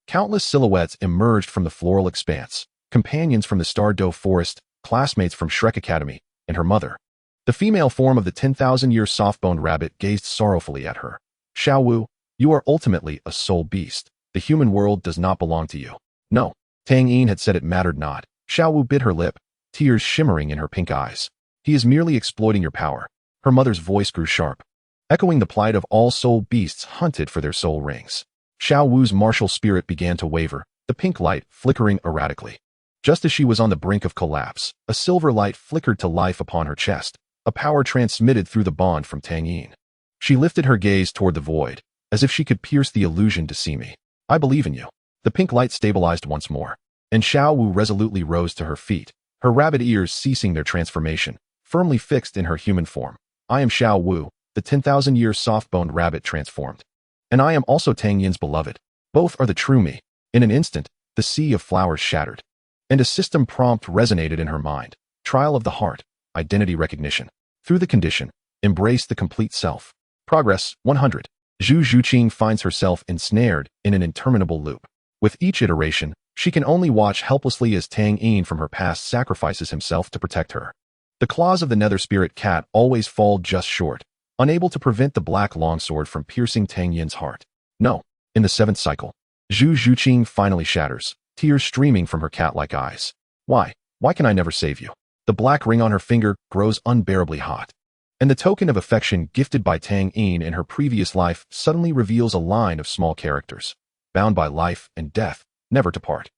Countless silhouettes emerged from the floral expanse, companions from the Stardow Forest, classmates from Shrek Academy, and her mother. The female form of the 10,000-year soft-boned rabbit gazed sorrowfully at her. Xiao Wu, you are ultimately a soul beast. The human world does not belong to you. No, Tang Yin had said it mattered not. Xiao Wu bit her lip, tears shimmering in her pink eyes. He is merely exploiting your power. Her mother's voice grew sharp, echoing the plight of all soul beasts hunted for their soul rings. Xiao Wu's martial spirit began to waver, the pink light flickering erratically. Just as she was on the brink of collapse, a silver light flickered to life upon her chest, a power transmitted through the bond from Tang Yin. She lifted her gaze toward the void, as if she could pierce the illusion to see me. I believe in you. The pink light stabilized once more, and Xiao Wu resolutely rose to her feet, her rabbit ears ceasing their transformation, firmly fixed in her human form. I am Xiao Wu, the 10,000-year soft-boned rabbit transformed. And I am also Tang Yin's beloved. Both are the true me. In an instant, the sea of flowers shattered, and a system prompt resonated in her mind. Trial of the heart, identity recognition. Through the condition, embrace the complete self. Progress, 100. Zhu Zhuqing finds herself ensnared in an interminable loop. With each iteration, she can only watch helplessly as Tang Yin from her past sacrifices himself to protect her. The claws of the nether spirit cat always fall just short, unable to prevent the black longsword from piercing Tang Yin's heart. No. In the 7th cycle, Zhu Zhuqing finally shatters, tears streaming from her cat-like eyes. Why? Why can I never save you? The black ring on her finger grows unbearably hot, and the token of affection gifted by Tang Yin in her previous life suddenly reveals a line of small characters, bound by life and death, never to part.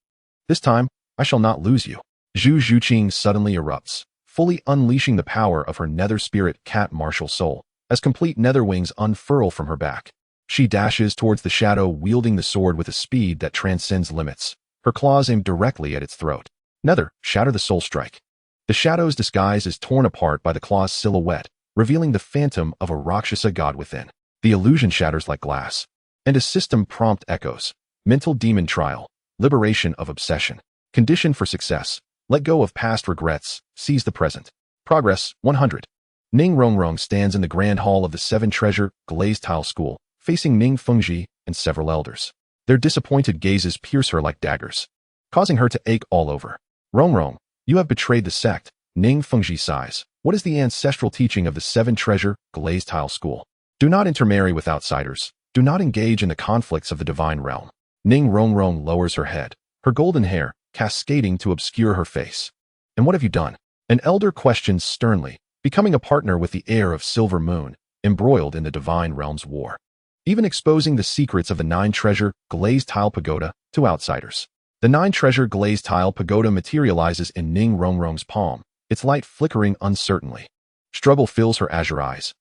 This time, I shall not lose you. Zhu Zhuqing suddenly erupts, fully unleashing the power of her nether spirit cat martial soul, as complete nether wings unfurl from her back. She dashes towards the shadow, wielding the sword with a speed that transcends limits, her claws aimed directly at its throat. Nether, shatter the soul strike. The shadow's disguise is torn apart by the claw's silhouette, revealing the phantom of a Rakshasa god within. The illusion shatters like glass, and a system prompt echoes. Mental demon trial, liberation of obsession. Condition for success, let go of past regrets, seize the present. Progress, 100. Ning Rongrong stands in the grand hall of the Seven Treasure Glazed Tile School, facing Ning Fengji and several elders. Their disappointed gazes pierce her like daggers, causing her to ache all over. Rongrong, you have betrayed the sect. Ning Fengji sighs. What is the ancestral teaching of the Seven Treasure Glazed Tile School? Do not intermarry with outsiders. Do not engage in the conflicts of the divine realm. Ning Rongrong lowers her head, her golden hair cascading to obscure her face. And what have you done? An elder questions sternly, becoming a partner with the heir of Silver Moon, embroiled in the divine realm's war, even exposing the secrets of the Nine Treasure Glazed Tile Pagoda to outsiders. The Nine Treasure Glazed Tile Pagoda materializes in Ning Rongrong's palm, its light flickering uncertainly. Struggle fills her azure eyes.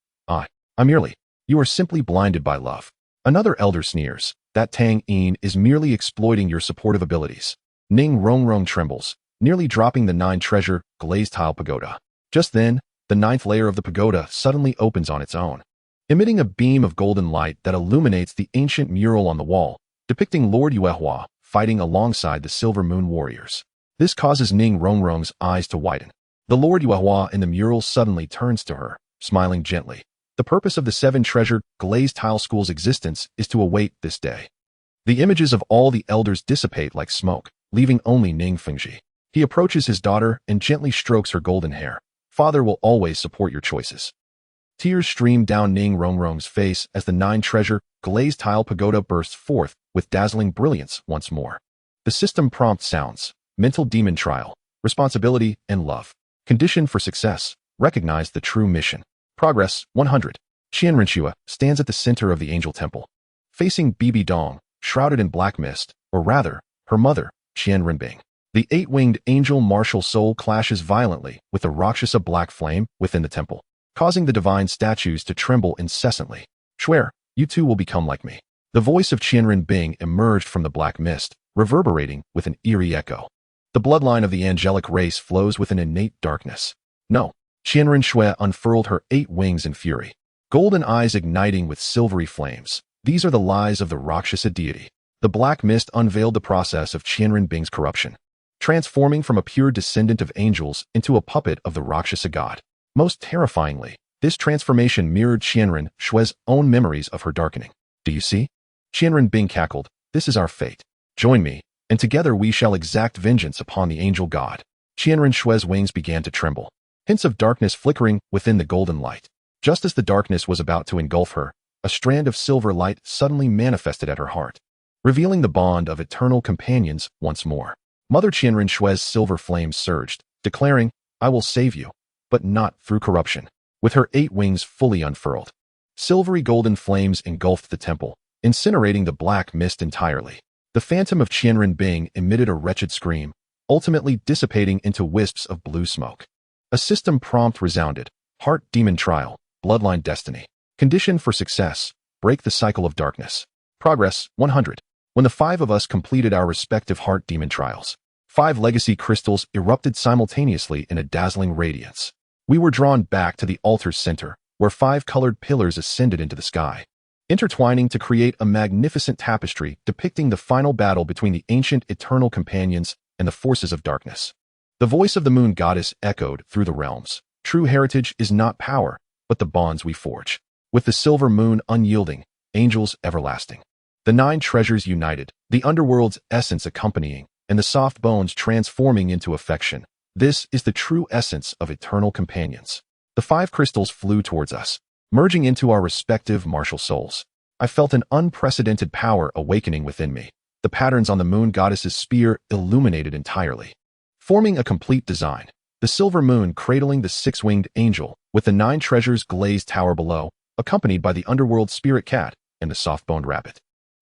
You are simply blinded by love. Another elder sneers. That Tang Yin is merely exploiting your supportive abilities. Ning Rongrong trembles, nearly dropping the Nine Treasure Glazed Tile Pagoda. Just then, the ninth layer of the pagoda suddenly opens on its own, emitting a beam of golden light that illuminates the ancient mural on the wall, depicting Lord Yuehua fighting alongside the Silver Moon warriors. This causes Ning Rongrong's eyes to widen. The Lord Yuehua in the mural suddenly turns to her, smiling gently. The purpose of the Seven Treasure Glazed Tile School's existence is to await this day. The images of all the elders dissipate like smoke, leaving only Ning Fengji. He approaches his daughter and gently strokes her golden hair. Father will always support your choices. Tears stream down Ning Rongrong's face as the Nine Treasure Glazed Tile Pagoda bursts forth with dazzling brilliance once more. The system prompt sounds: mental demon trial, responsibility, and love. Condition for success: recognize the true mission. Progress, 100. Qianrenxue stands at the center of the angel temple, facing Bibi Dong, shrouded in black mist, or rather, her mother, Qianrenbing. The eight-winged angel martial soul clashes violently with the Rakshasa black flame within the temple, causing the divine statues to tremble incessantly. Swear, you too will become like me. The voice of Qianrenbing emerged from the black mist, reverberating with an eerie echo. The bloodline of the angelic race flows with an innate darkness. No. Qianrenxue unfurled her 8 wings in fury, golden eyes igniting with silvery flames. These are the lies of the Rakshasa deity. The black mist unveiled the process of Qianrenbing's corruption, transforming from a pure descendant of angels into a puppet of the Rakshasa god. Most terrifyingly, this transformation mirrored Qianrenshue's own memories of her darkening. Do you see? Qianrenbing cackled. This is our fate. Join me, and together we shall exact vengeance upon the angel god. Qianrenshue's wings began to tremble, hints of darkness flickering within the golden light. Just as the darkness was about to engulf her, a strand of silver light suddenly manifested at her heart, revealing the bond of eternal companions once more. Mother Qianrenshue's silver flame surged, declaring, I will save you, but not through corruption. With her 8 wings fully unfurled, silvery golden flames engulfed the temple, incinerating the black mist entirely. The phantom of Qianrenbing emitted a wretched scream, ultimately dissipating into wisps of blue smoke. A system prompt resounded: heart demon trial, bloodline destiny. Condition for success: break the cycle of darkness. Progress, 100. When the 5 of us completed our respective heart demon trials, 5 legacy crystals erupted simultaneously in a dazzling radiance. We were drawn back to the altar's center, where 5 colored pillars ascended into the sky, intertwining to create a magnificent tapestry depicting the final battle between the ancient eternal companions and the forces of darkness. The voice of the moon goddess echoed through the realms. True heritage is not power, but the bonds we forge. With the silver moon unyielding, angels everlasting. The 9 treasures united, the underworld's essence accompanying, and the soft bones transforming into affection. This is the true essence of eternal companions. The 5 crystals flew towards us, merging into our respective martial souls. I felt an unprecedented power awakening within me. The patterns on the moon goddess's spear illuminated entirely, forming a complete design. The silver moon cradling the 6-winged angel, with the 9 treasures glazed tower below, accompanied by the underworld spirit cat and the soft-boned rabbit.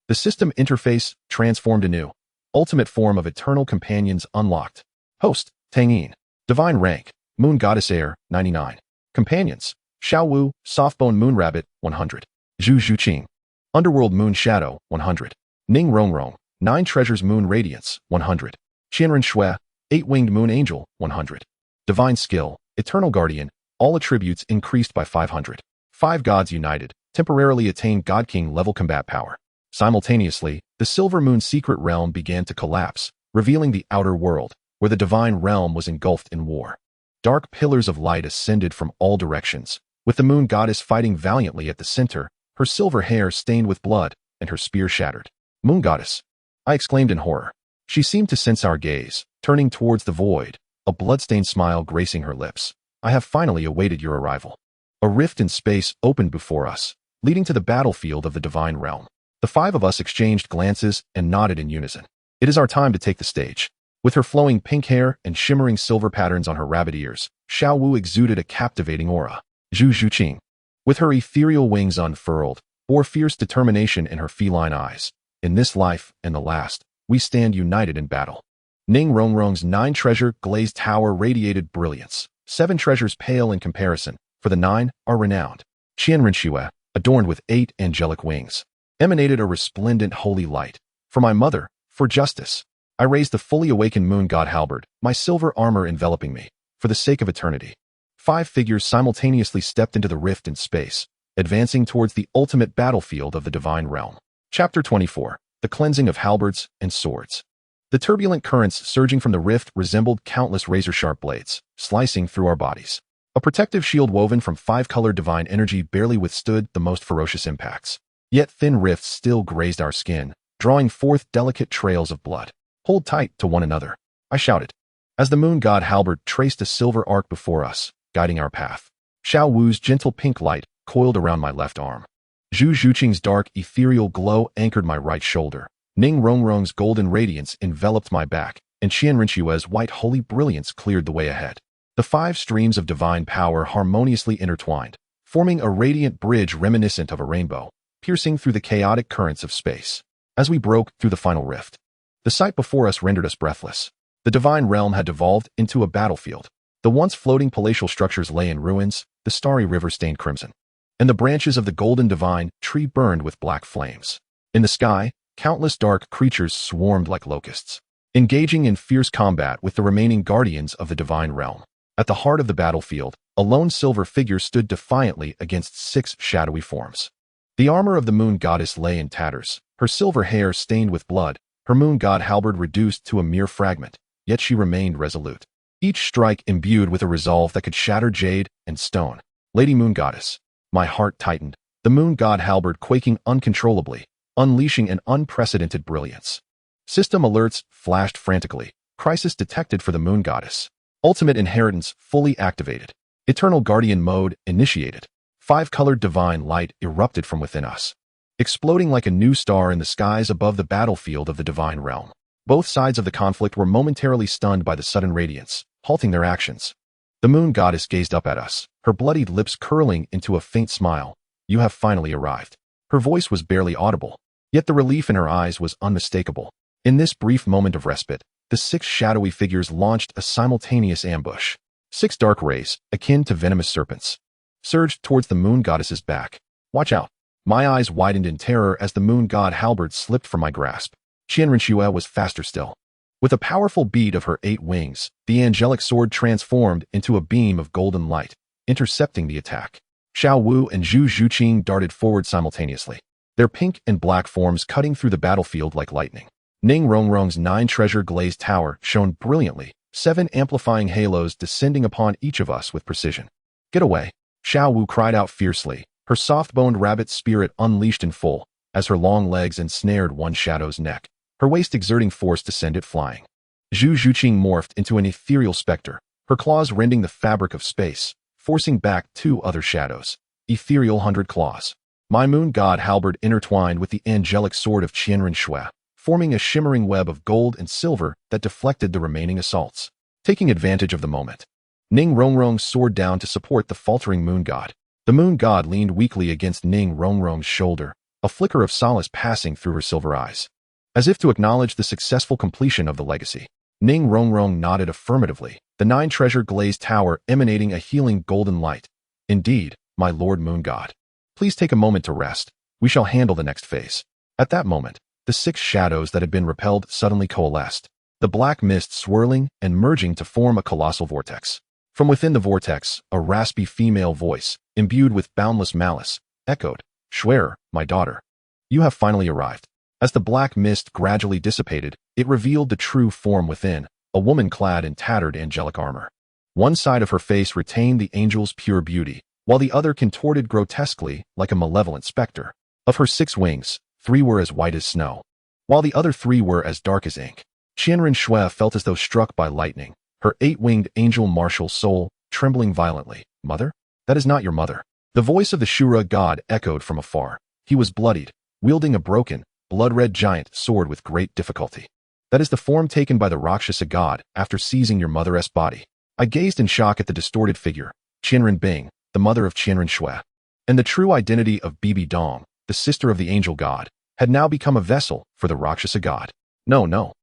The system interface transformed anew, ultimate form of eternal companions unlocked. Host, Tang Yin. Divine rank, Moon Goddess Air, 99. Companions, Xiao Wu, Softbone Moon Rabbit, 100. Zhu Zhuqing, Underworld Moon Shadow, 100. Ning Rongrong, 9 Treasures Moon Radiance, 100. Qianren Shui, 8-Winged Moon Angel, 100. Divine Skill, Eternal Guardian, all attributes increased by 500. 5 Gods United, temporarily attain God King level combat power. Simultaneously, the Silver Moon secret realm began to collapse, revealing the outer world, where the divine realm was engulfed in war. Dark pillars of light ascended from all directions, with the moon goddess fighting valiantly at the center, her silver hair stained with blood, and her spear shattered. Moon Goddess! I exclaimed in horror. She seemed to sense our gaze, turning towards the void, a bloodstained smile gracing her lips. I have finally awaited your arrival. A rift in space opened before us, leading to the battlefield of the divine realm. The 5 of us exchanged glances and nodded in unison. It is our time to take the stage. With her flowing pink hair and shimmering silver patterns on her rabbit ears, Xiao Wu exuded a captivating aura. Zhu Zhuqing, with her ethereal wings unfurled, bore fierce determination in her feline eyes. In this life and the last, we stand united in battle. Ning Rongrong's 9 treasure glazed tower radiated brilliance. 7 treasures pale in comparison, for the 9 are renowned. Qianren Shui, adorned with 8 angelic wings, emanated a resplendent holy light. For my mother, for justice, I raised the fully awakened moon god halberd, my silver armor enveloping me, for the sake of eternity. 5 figures simultaneously stepped into the rift in space, advancing towards the ultimate battlefield of the divine realm. Chapter 24. The Cleansing of Halberds and Swords. The turbulent currents surging from the rift resembled countless razor-sharp blades, slicing through our bodies. A protective shield woven from 5-colored divine energy barely withstood the most ferocious impacts. Yet thin rifts still grazed our skin, drawing forth delicate trails of blood. Hold tight to one another, I shouted, as the moon god halberd traced a silver arc before us, guiding our path. Xiao Wu's gentle pink light coiled around my left arm. Zhu Zhuqing's dark, ethereal glow anchored my right shoulder. Ning Rongrong's golden radiance enveloped my back, and Qianren Shui's white holy brilliance cleared the way ahead. The 5 streams of divine power harmoniously intertwined, forming a radiant bridge reminiscent of a rainbow, piercing through the chaotic currents of space. As we broke through the final rift, the sight before us rendered us breathless. The divine realm had devolved into a battlefield. The once floating palatial structures lay in ruins, the starry river stained crimson, and the branches of the golden divine tree burned with black flames. In the sky, countless dark creatures swarmed like locusts, engaging in fierce combat with the remaining guardians of the divine realm. At the heart of the battlefield, a lone silver figure stood defiantly against 6 shadowy forms. The armor of the moon goddess lay in tatters, her silver hair stained with blood, her moon god halberd reduced to a mere fragment, yet she remained resolute. Each strike imbued with a resolve that could shatter jade and stone. Lady Moon Goddess. My heart tightened, the moon god halberd quaking uncontrollably, unleashing an unprecedented brilliance. System alerts flashed frantically. Crisis detected for the moon goddess. Ultimate inheritance fully activated. Eternal guardian mode initiated. 5-colored divine light erupted from within us, exploding like a new star in the skies above the battlefield of the divine realm. Both sides of the conflict were momentarily stunned by the sudden radiance, halting their actions. The moon goddess gazed up at us, her bloodied lips curling into a faint smile. You have finally arrived. Her voice was barely audible, yet the relief in her eyes was unmistakable. In this brief moment of respite, the 6 shadowy figures launched a simultaneous ambush. 6 dark rays, akin to venomous serpents, surged towards the moon goddess's back. Watch out. My eyes widened in terror as the moon god halberd slipped from my grasp. Qianren Shui was faster still. With a powerful beat of her 8 wings, the angelic sword transformed into a beam of golden light, intercepting the attack. Xiao Wu and Zhu Zhuqing darted forward simultaneously, their pink and black forms cutting through the battlefield like lightning. Ning Rongrong's 9 treasure glazed tower shone brilliantly, 7 amplifying halos descending upon each of us with precision. Get away! Xiao Wu cried out fiercely, her soft-boned rabbit spirit unleashed in full, as her long legs ensnared one shadow's neck, her waist exerting force to send it flying. Zhu Zhuqing morphed into an ethereal specter, her claws rending the fabric of space, forcing back 2 other shadows. Ethereal 100 claws. My moon god halberd intertwined with the angelic sword of Qianren Shui, forming a shimmering web of gold and silver that deflected the remaining assaults. Taking advantage of the moment, Ning Rongrong soared down to support the faltering moon god. The moon god leaned weakly against Ning Rongrong's shoulder, a flicker of solace passing through her silver eyes, as if to acknowledge the successful completion of the legacy. Ning Rongrong nodded affirmatively, the nine-treasure glazed tower emanating a healing golden light. Indeed, my Lord Moon God. Please take a moment to rest. We shall handle the next phase. At that moment, the six shadows that had been repelled suddenly coalesced, the black mist swirling and merging to form a colossal vortex. From within the vortex, a raspy female voice, imbued with boundless malice, echoed, "Schwerer, my daughter. You have finally arrived." As the black mist gradually dissipated, it revealed the true form within, a woman clad in tattered angelic armor. One side of her face retained the angel's pure beauty, while the other contorted grotesquely like a malevolent specter. Of her 6 wings, 3 were as white as snow, while the other 3 were as dark as ink. Qianren Shui felt as though struck by lightning, her 8-winged angel martial soul trembling violently. "Mother? That is not your mother." The voice of the Shura god echoed from afar. He was bloodied, wielding a broken, blood-red giant sword with great difficulty. "That is the form taken by the Rakshasa god after seizing your mother's body." I gazed in shock at the distorted figure, Qianren Bing, the mother of Qianren Shui. And the true identity of Bibi Dong, the sister of the angel god, had now become a vessel for the Rakshasa god. No, no.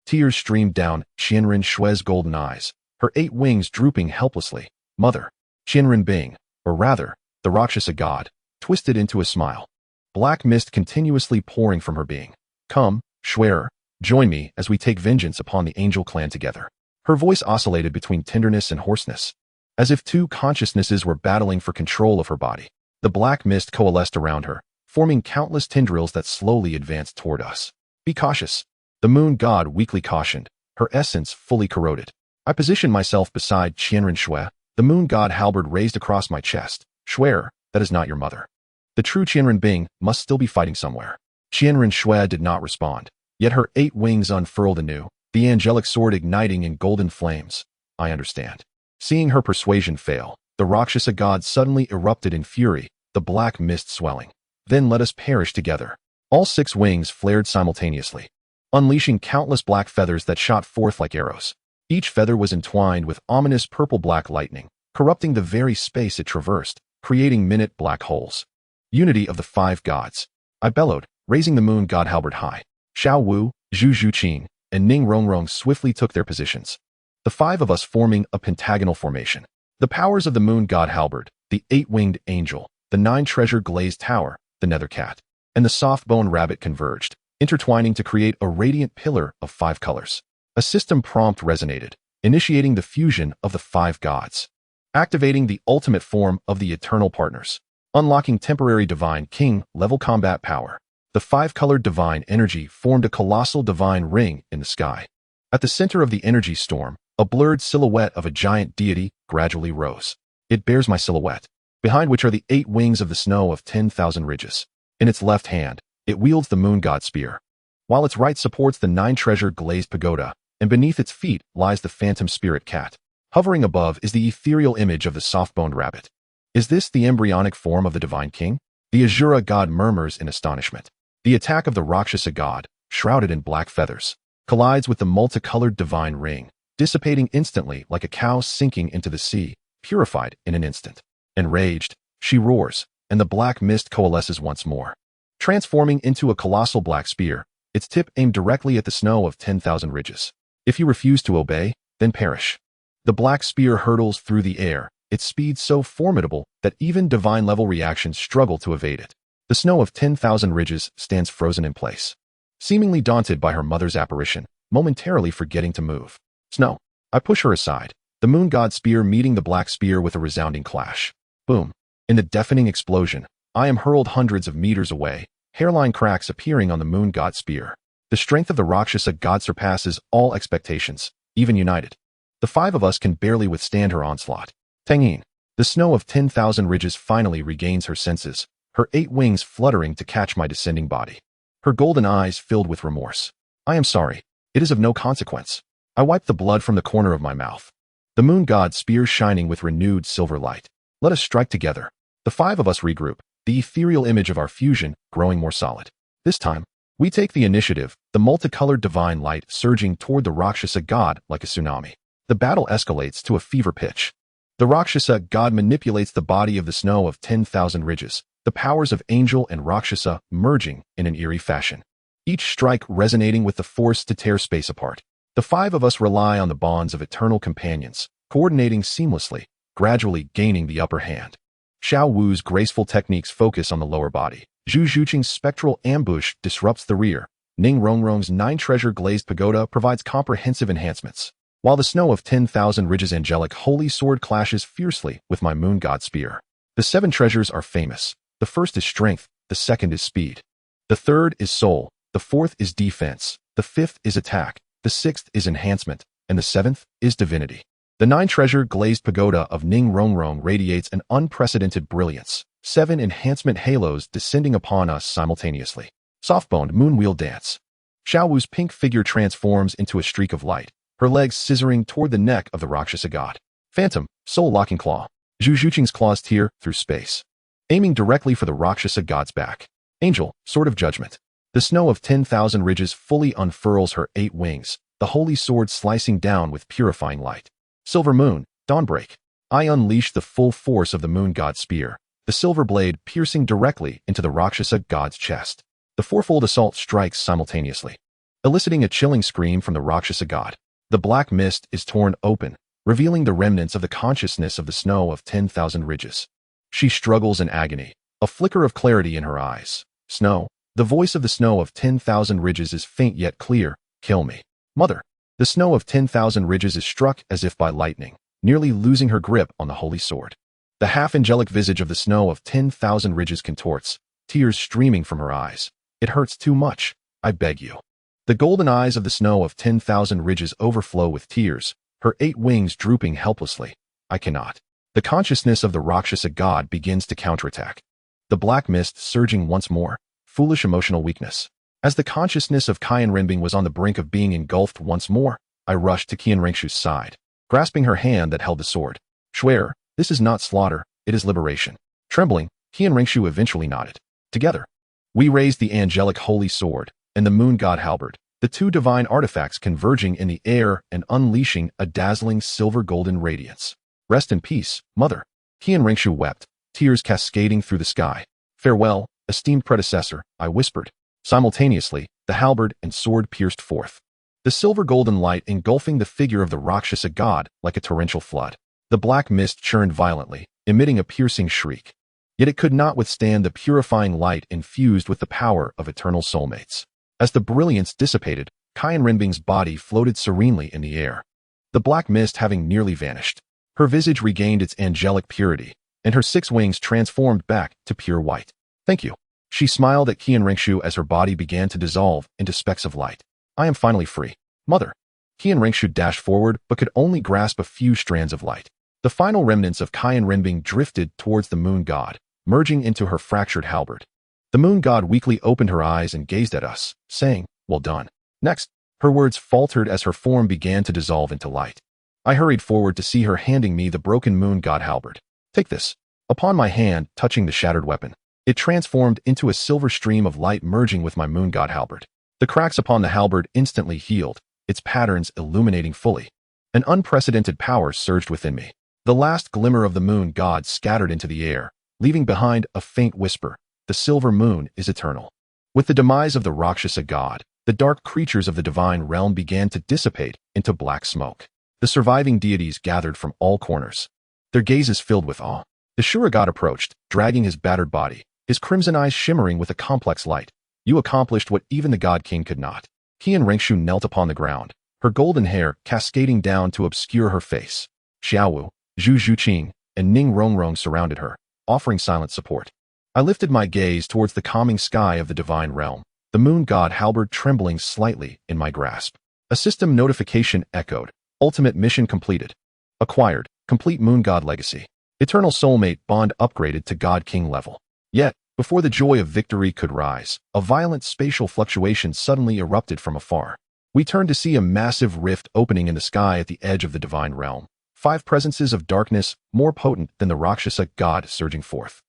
Tears streamed down Qianren Shui's golden eyes, her 8 wings drooping helplessly. "Mother." Qianren Bing, or rather, the Rakshasa god, twisted into a smile. Black mist continuously pouring from her being. "Come, Schwerer, join me as we take vengeance upon the angel clan together." Her voice oscillated between tenderness and hoarseness, as if 2 consciousnesses were battling for control of her body. The black mist coalesced around her, forming countless tendrils that slowly advanced toward us. "Be cautious," the moon god weakly cautioned, her essence fully corroded. I positioned myself beside Qianren Shui, the moon god halberd raised across my chest. "Schwerer, that is not your mother. The true Qianren Bing must still be fighting somewhere." Qianren Shui did not respond, yet her 8 wings unfurled anew, the angelic sword igniting in golden flames. "I understand." Seeing her persuasion fail, the Rakshasa god suddenly erupted in fury, the black mist swelling. "Then let us perish together." All 6 wings flared simultaneously, unleashing countless black feathers that shot forth like arrows. Each feather was entwined with ominous purple-black lightning, corrupting the very space it traversed, creating minute black holes. "Unity of the 5 gods," I bellowed, raising the moon god halberd high. Xiao Wu, Zhu Zhuqing, and Ning Rongrong swiftly took their positions, the 5 of us forming a pentagonal formation. The powers of the moon god halberd, the 8-winged angel, the 9-treasure glazed tower, the nether cat, and the soft-boned rabbit converged, intertwining to create a radiant pillar of 5 colors. A system prompt resonated, initiating the fusion of the 5 gods, activating the ultimate form of the eternal partners, unlocking temporary divine king-level combat power. The 5-colored divine energy formed a colossal divine ring in the sky. At the center of the energy storm, a blurred silhouette of a giant deity gradually rose. It bears my silhouette, behind which are the 8 wings of the snow of 10,000 ridges. In its left hand, it wields the moon god spear, while its right supports the 9-treasure glazed pagoda, and beneath its feet lies the phantom spirit cat. Hovering above is the ethereal image of the soft-boned rabbit. Is this the embryonic form of the divine king? The Azura god murmurs in astonishment. The attack of the Rakshasa god, shrouded in black feathers, collides with the multicolored divine ring, dissipating instantly like a cow sinking into the sea, purified in an instant. Enraged, she roars, and the black mist coalesces once more, transforming into a colossal black spear, its tip aimed directly at the snow of 10,000 ridges. "If you refuse to obey, then perish." The black spear hurtles through the air, its speed so formidable that even divine-level reactions struggle to evade it. The snow of 10,000 ridges stands frozen in place, seemingly daunted by her mother's apparition, momentarily forgetting to move. "Snow." I push her aside, the moon god spear meeting the black spear with a resounding clash. Boom. In the deafening explosion, I am hurled hundreds of meters away, hairline cracks appearing on the moon god spear. The strength of the Rakshasa god surpasses all expectations, even united. The 5 of us can barely withstand her onslaught. Tang Yin, the snow of 10,000 ridges finally regains her senses, her 8 wings fluttering to catch my descending body. Her golden eyes filled with remorse. "I am sorry. It is of no consequence." I wiped the blood from the corner of my mouth, the moon god spear shining with renewed silver light. "Let us strike together." The 5 of us regroup, the ethereal image of our fusion growing more solid. This time, we take the initiative, the multicolored divine light surging toward the Rakshasa god like a tsunami. The battle escalates to a fever pitch. The Rakshasa god manipulates the body of the snow of 10,000 ridges, the powers of angel and Rakshasa merging in an eerie fashion, each strike resonating with the force to tear space apart. The five of us rely on the bonds of eternal companions, coordinating seamlessly, gradually gaining the upper hand. Xiao Wu's graceful techniques focus on the lower body. Zhu Zhuqing's spectral ambush disrupts the rear. Ning Rongrong's 9-treasure glazed pagoda provides comprehensive enhancements, while the snow of 10,000 ridges angelic holy sword clashes fiercely with my moon god spear. The 7 treasures are famous. The first is strength, the second is speed. The third is soul, the fourth is defense, the fifth is attack, the sixth is enhancement, and the seventh is divinity. The 9-treasure glazed pagoda of Ning Rongrong radiates an unprecedented brilliance, 7 enhancement halos descending upon us simultaneously. Soft-boned moonwheel dance. Xiao Wu's pink figure transforms into a streak of light, her legs scissoring toward the neck of the Rakshasa god. Phantom, soul-locking claw. Zhu Zhuqing's claws tear through space, aiming directly for the Rakshasa god's back. Angel, sword of judgment. The snow of 10,000 ridges fully unfurls her 8 wings, the holy sword slicing down with purifying light. Silver moon, dawnbreak. I unleash the full force of the moon god's spear, the silver blade piercing directly into the Rakshasa god's chest. The fourfold assault strikes simultaneously, eliciting a chilling scream from the Rakshasa god. The black mist is torn open, revealing the remnants of the consciousness of the snow of 10,000 ridges. She struggles in agony, a flicker of clarity in her eyes. Snow, the voice of the snow of 10,000 ridges is faint yet clear. Kill me, mother. The snow of 10,000 ridges is struck as if by lightning, nearly losing her grip on the holy sword. The half-angelic visage of the snow of 10,000 ridges contorts, tears streaming from her eyes. It hurts too much, I beg you. The golden eyes of the snow of 10,000 ridges overflow with tears, her 8 wings drooping helplessly. I cannot. The consciousness of the Rakshasa god begins to counterattack. The black mist surging once more, foolish emotional weakness. As the consciousness of Qian Renbing was on the brink of being engulfed once more, I rushed to Qian Rengshu's side, grasping her hand that held the sword. Swear, this is not slaughter, it is liberation. Trembling, Qian Rengshu eventually nodded. Together, we raised the angelic holy sword and the moon god halberd, the 2 divine artifacts converging in the air and unleashing a dazzling silver-golden radiance. Rest in peace, mother. Qian Rengshu wept, tears cascading through the sky. Farewell, esteemed predecessor, I whispered. Simultaneously, the halberd and sword pierced forth, the silver-golden light engulfing the figure of the Rakshasa god like a torrential flood. The black mist churned violently, emitting a piercing shriek. Yet it could not withstand the purifying light infused with the power of eternal soulmates. As the brilliance dissipated, Qian Renbing's body floated serenely in the air, the black mist having nearly vanished. Her visage regained its angelic purity, and her 6 wings transformed back to pure white. Thank you. She smiled at Qian Rengshu as her body began to dissolve into specks of light. I am finally free, mother. Qian Rengshu dashed forward but could only grasp a few strands of light. The final remnants of Qian Renbing drifted towards the moon god, merging into her fractured halberd. The moon god weakly opened her eyes and gazed at us, saying, well done. Next, her words faltered as her form began to dissolve into light. I hurried forward to see her handing me the broken moon god halberd. Take this. Upon my hand, touching the shattered weapon, it transformed into a silver stream of light merging with my moon god halberd. The cracks upon the halberd instantly healed, its patterns illuminating fully. An unprecedented power surged within me. The last glimmer of the moon god scattered into the air, leaving behind a faint whisper. The silver moon is eternal. With the demise of the Rakshasa god, the dark creatures of the divine realm began to dissipate into black smoke. The surviving deities gathered from all corners, their gazes filled with awe. The Shura god approached, dragging his battered body, his crimson eyes shimmering with a complex light. You accomplished what even the god king could not. Qian Rengshu knelt upon the ground, her golden hair cascading down to obscure her face. Xiaowu, Zhu Zhuqing, and Ning Rongrong surrounded her, offering silent support. I lifted my gaze towards the calming sky of the divine realm, the moon god halberd trembling slightly in my grasp. A system notification echoed. Ultimate mission completed. Acquired. Complete moon god legacy. Eternal soulmate bond upgraded to god king level. Yet, before the joy of victory could rise, a violent spatial fluctuation suddenly erupted from afar. We turned to see a massive rift opening in the sky at the edge of the divine realm. 5 presences of darkness, more potent than the Rakshasa god, surging forth.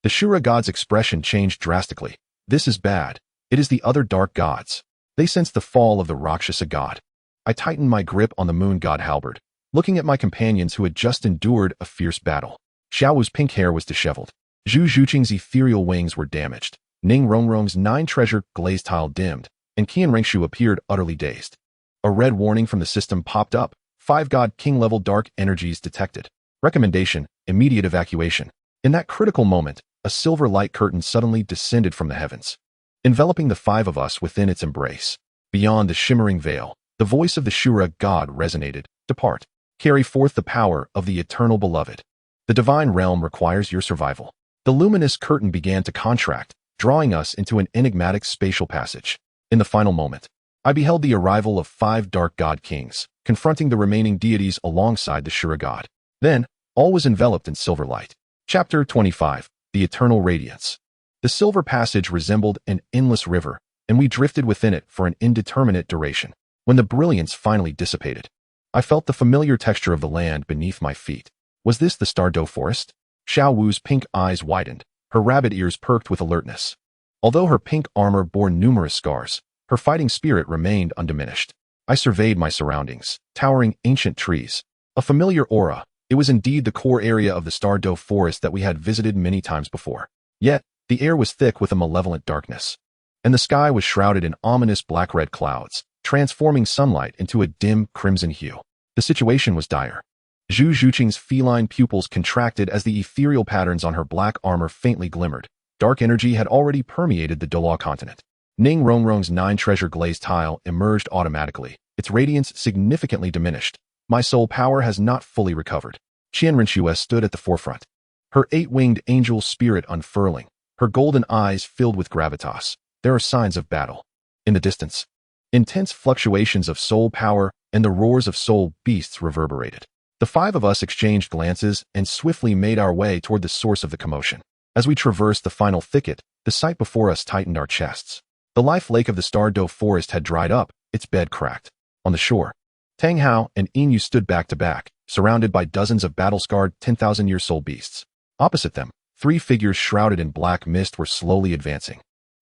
The Shura god's expression changed drastically. This is bad. It is the other dark gods. They sensed the fall of the Rakshasa god. I tightened my grip on the moon god halberd, looking at my companions who had just endured a fierce battle. Xiaowu's pink hair was disheveled. Zhu Zhuqing's ethereal wings were damaged. Ning Rongrong's 9-treasure glazed tile dimmed, and Qian Rengshu appeared utterly dazed. A red warning from the system popped up. 5 God King level dark energies detected. Recommendation: immediate evacuation. In that critical moment, a silver light curtain suddenly descended from the heavens, enveloping the 5 of us within its embrace. Beyond the shimmering veil, the voice of the Shura God resonated. Depart. Carry forth the power of the eternal beloved. The divine realm requires your survival. The luminous curtain began to contract, drawing us into an enigmatic spatial passage. In the final moment, I beheld the arrival of 5 dark god kings, confronting the remaining deities alongside the Shura God. Then, all was enveloped in silver light. Chapter 25. The Eternal Radiance. The silver passage resembled an endless river, and we drifted within it for an indeterminate duration. When the brilliance finally dissipated, I felt the familiar texture of the land beneath my feet. Was this the Douluo Forest? Xiao Wu's pink eyes widened, her rabbit ears perked with alertness. Although her pink armor bore numerous scars, her fighting spirit remained undiminished. I surveyed my surroundings, towering ancient trees. A familiar aura. It was indeed the core area of the Douluo Forest that we had visited many times before. Yet, the air was thick with a malevolent darkness, and the sky was shrouded in ominous black-red clouds, transforming sunlight into a dim crimson hue. The situation was dire. Zhu Zhuqing's feline pupils contracted as the ethereal patterns on her black armor faintly glimmered. Dark energy had already permeated the Douluo Continent. Ning Rongrong's 9-treasure glazed tile emerged automatically, its radiance significantly diminished. My soul power has not fully recovered. Qianrenxue stood at the forefront, her 8-winged angel spirit unfurling, her golden eyes filled with gravitas. There are signs of battle. In the distance, intense fluctuations of soul power and the roars of soul beasts reverberated. The 5 of us exchanged glances and swiftly made our way toward the source of the commotion. As we traversed the final thicket, the sight before us tightened our chests. The life lake of the Douluo Forest had dried up, its bed cracked. On the shore, Tang Hao and Yin Yu stood back to back, surrounded by dozens of battle-scarred 10,000-year soul beasts. Opposite them, 3 figures shrouded in black mist were slowly advancing,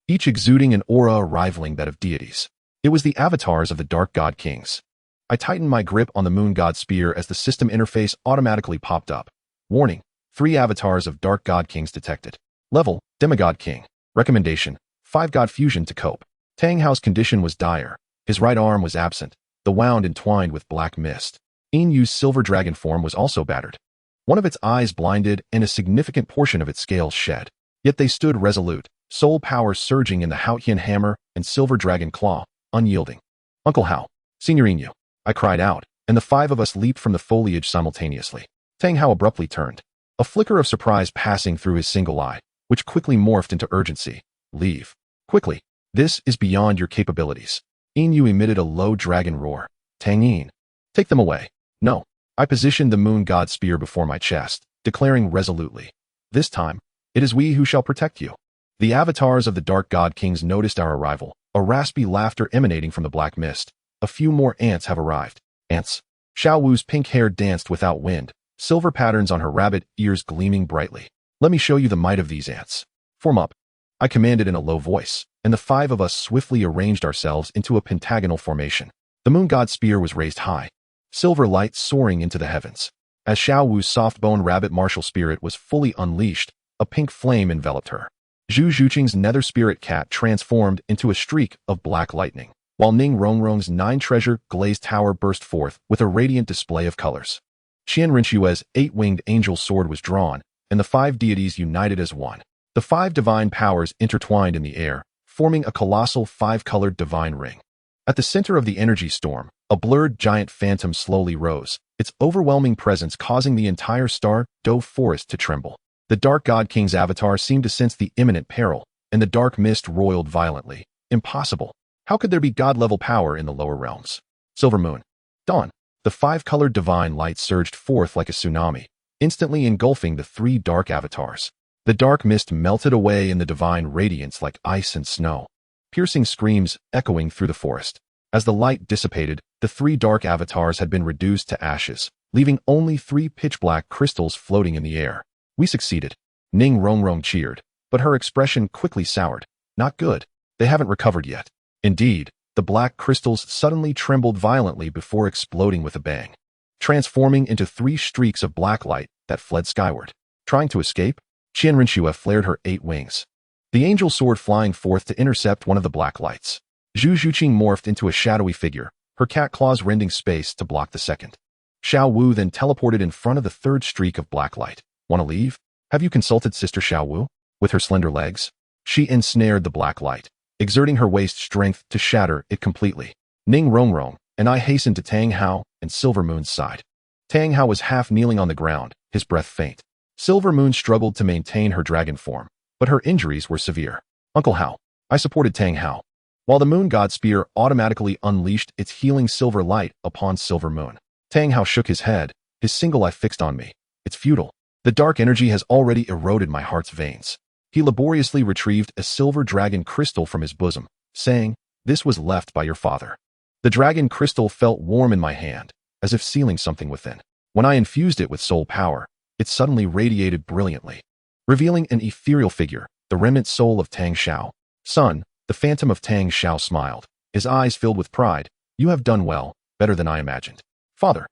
each exuding an aura rivaling that of deities. It was the avatars of the Dark God Kings. I tightened my grip on the Moon God Spear as the system interface automatically popped up. Warning: 3 avatars of Dark God Kings detected. Level: Demigod King. Recommendation: 5 God Fusion to cope. Tang Hao's condition was dire. His right arm was absent, the wound entwined with black mist. Yin Yu's silver dragon form was also battered. One of its eyes blinded and a significant portion of its scales shed. Yet they stood resolute, soul power surging in the Haotian hammer and silver dragon claw, unyielding. Uncle Hao, Senior Yin Yu, I cried out, and the 5 of us leaped from the foliage simultaneously. Tang Hao abruptly turned, a flicker of surprise passing through his single eye, which quickly morphed into urgency. Leave. Quickly. This is beyond your capabilities. Yin Yu emitted a low dragon roar. Tang Yin, take them away. No. I positioned the Moon God Spear before my chest, declaring resolutely, this time, it is we who shall protect you. The avatars of the Dark God Kings noticed our arrival, a raspy laughter emanating from the black mist. A few more ants have arrived. Ants. Xiao Wu's pink hair danced without wind, silver patterns on her rabbit ears gleaming brightly. Let me show you the might of these ants. Form up, I commanded in a low voice, and the 5 of us swiftly arranged ourselves into a pentagonal formation. The Moon God Spear was raised high, silver light soaring into the heavens. As Xiao Wu's soft-boned rabbit martial spirit was fully unleashed, a pink flame enveloped her. Zhu Zhuqing's nether spirit cat transformed into a streak of black lightning, while Ning Rongrong's 9-treasure glazed tower burst forth with a radiant display of colors. Qianrenxue's 8-winged angel sword was drawn, and the 5 deities united as one. The 5 divine powers intertwined in the air, forming a colossal 5-colored divine ring. At the center of the energy storm, a blurred giant phantom slowly rose, its overwhelming presence causing the entire Douluo Forest to tremble. The Dark God King's avatar seemed to sense the imminent peril, and the dark mist roiled violently. Impossible. How could there be god-level power in the lower realms? Silver Moon. Dawn. The 5-colored divine light surged forth like a tsunami, instantly engulfing the 3 dark avatars. The dark mist melted away in the divine radiance like ice and snow, piercing screams echoing through the forest. As the light dissipated, the 3 dark avatars had been reduced to ashes, leaving only 3 pitch-black crystals floating in the air. We succeeded. Ning Rongrong cheered, but her expression quickly soured. Not good. They haven't recovered yet. Indeed, the black crystals suddenly trembled violently before exploding with a bang, transforming into 3 streaks of black light that fled skyward. Trying to escape, Qianrenxue flared her 8 wings, the angel sword flying forth to intercept one of the black lights. Zhu Zhuqing morphed into a shadowy figure, her cat claws rending space to block the second. Xiao Wu then teleported in front of the third streak of black light. Want to leave? Have you consulted Sister Xiao Wu? With her slender legs, she ensnared the black light, exerting her waist strength to shatter it completely. Ning Rongrong and I hastened to Tang Hao and Silver Moon's side. Tang Hao was half kneeling on the ground, his breath faint. Silver Moon struggled to maintain her dragon form, but her injuries were severe. Uncle Hao. I supported Tang Hao, while the Moon God Spear automatically unleashed its healing silver light upon Silver Moon. Tang Hao shook his head, his single eye fixed on me. It's futile. The dark energy has already eroded my heart's veins. He laboriously retrieved a silver dragon crystal from his bosom, saying, "This was left by your father." The dragon crystal felt warm in my hand, as if sealing something within. When I infused it with soul power, it suddenly radiated brilliantly, revealing an ethereal figure, the remnant soul of Tang Xiao. Son, the phantom of Tang Xiao smiled, his eyes filled with pride. You have done well, better than I imagined. Father.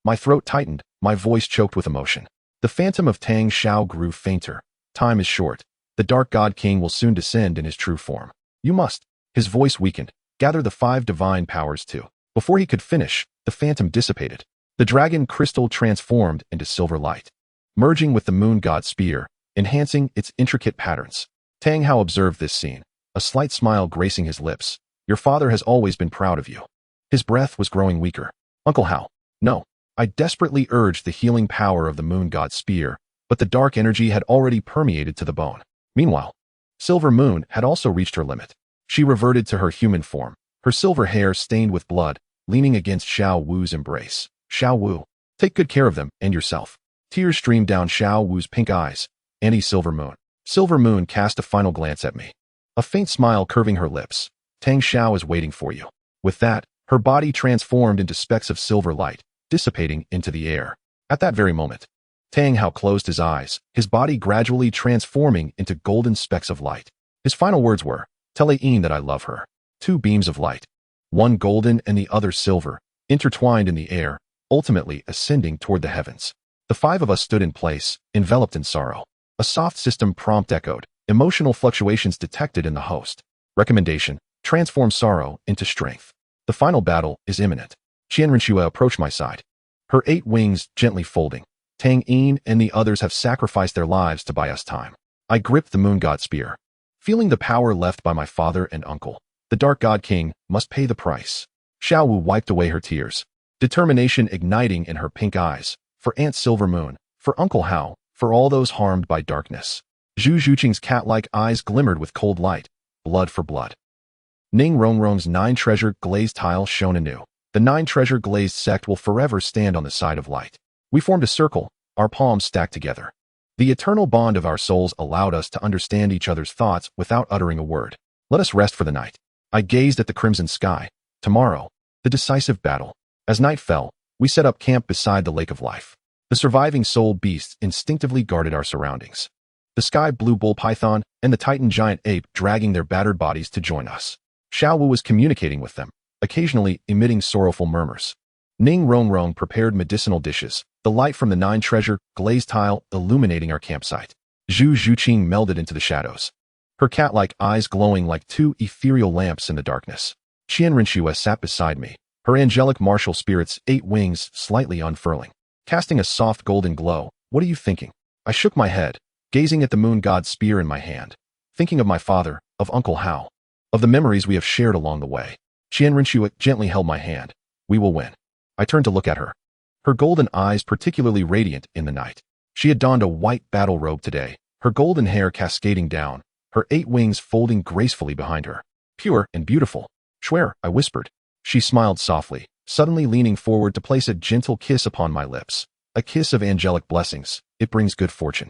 My throat tightened, my voice choked with emotion. The phantom of Tang Xiao grew fainter. Time is short. The Dark God King will soon descend in his true form. You must. His voice weakened. Gather the 5 divine powers too. Before he could finish, the phantom dissipated. The dragon crystal transformed into silver light, merging with the Moon God Spear, enhancing its intricate patterns. Tang Hao observed this scene, a slight smile gracing his lips. Your father has always been proud of you. His breath was growing weaker. Uncle Hao. No. I desperately urged the healing power of the Moon God Spear, but the dark energy had already permeated to the bone. Meanwhile, Silver Moon had also reached her limit. She reverted to her human form, her silver hair stained with blood, leaning against Xiao Wu's embrace. Xiao Wu, take good care of them and yourself. Tears streamed down Xiao Wu's pink eyes. Silver Moon. Silver Moon cast a final glance at me, a faint smile curving her lips. Tang Xiao is waiting for you. With that, her body transformed into specks of silver light, dissipating into the air. At that very moment, Tang Hao closed his eyes, his body gradually transforming into golden specks of light. His final words were, "Tell Yin that I love her." 2 beams of light, one golden and the other silver, intertwined in the air, ultimately ascending toward the heavens. The 5 of us stood in place, enveloped in sorrow. A soft system prompt echoed, emotional fluctuations detected in the host. Recommendation: transform sorrow into strength. The final battle is imminent. Qianrenxue approached my side, her 8 wings gently folding. Tang Yin and the others have sacrificed their lives to buy us time. I gripped the Moon God Spear, feeling the power left by my father and uncle. The Dark God King must pay the price. Xiao Wu wiped away her tears, determination igniting in her pink eyes. For Aunt Silver Moon, for Uncle Hao, for all those harmed by darkness. Zhu Zhuqing's cat-like eyes glimmered with cold light. Blood for blood. Ning Rongrong's 9 treasure glazed tile shone anew. The 9 treasure glazed sect will forever stand on the side of light. We formed a circle, our palms stacked together. The eternal bond of our souls allowed us to understand each other's thoughts without uttering a word. Let us rest for the night. I gazed at the crimson sky. Tomorrow, the decisive battle. As night fell, we set up camp beside the lake of life. The surviving soul beasts instinctively guarded our surroundings. The sky blue bull python and the titan giant ape dragging their battered bodies to join us. Xiao Wu was communicating with them, occasionally emitting sorrowful murmurs. Ning Rongrong prepared medicinal dishes, the light from the 9 treasure glazed tile illuminating our campsite. Zhu Zhuqing melded into the shadows, her cat-like eyes glowing like 2 ethereal lamps in the darkness. Qianrenxue sat beside me, her angelic martial spirit's 8 wings slightly unfurling, casting a soft golden glow. What are you thinking? I shook my head, gazing at the Moon God's spear in my hand, thinking of my father, of Uncle Hao, of the memories we have shared along the way. Qianrenxue gently held my hand. We will win. I turned to look at her, her golden eyes particularly radiant in the night. She had donned a white battle robe today, her golden hair cascading down, her 8 wings folding gracefully behind her. Pure and beautiful. Swear, I whispered. She smiled softly, suddenly leaning forward to place a gentle kiss upon my lips. A kiss of angelic blessings. It brings good fortune.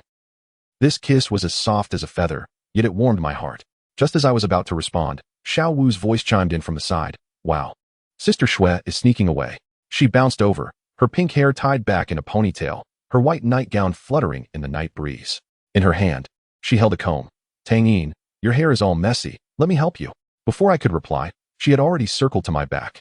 This kiss was as soft as a feather, yet it warmed my heart. Just as I was about to respond, Xiao Wu's voice chimed in from the side. Wow. Sister Shui is sneaking away. She bounced over, her pink hair tied back in a ponytail, her white nightgown fluttering in the night breeze. In her hand, she held a comb. Tang Yin, your hair is all messy. Let me help you. Before I could reply, she had already circled to my back,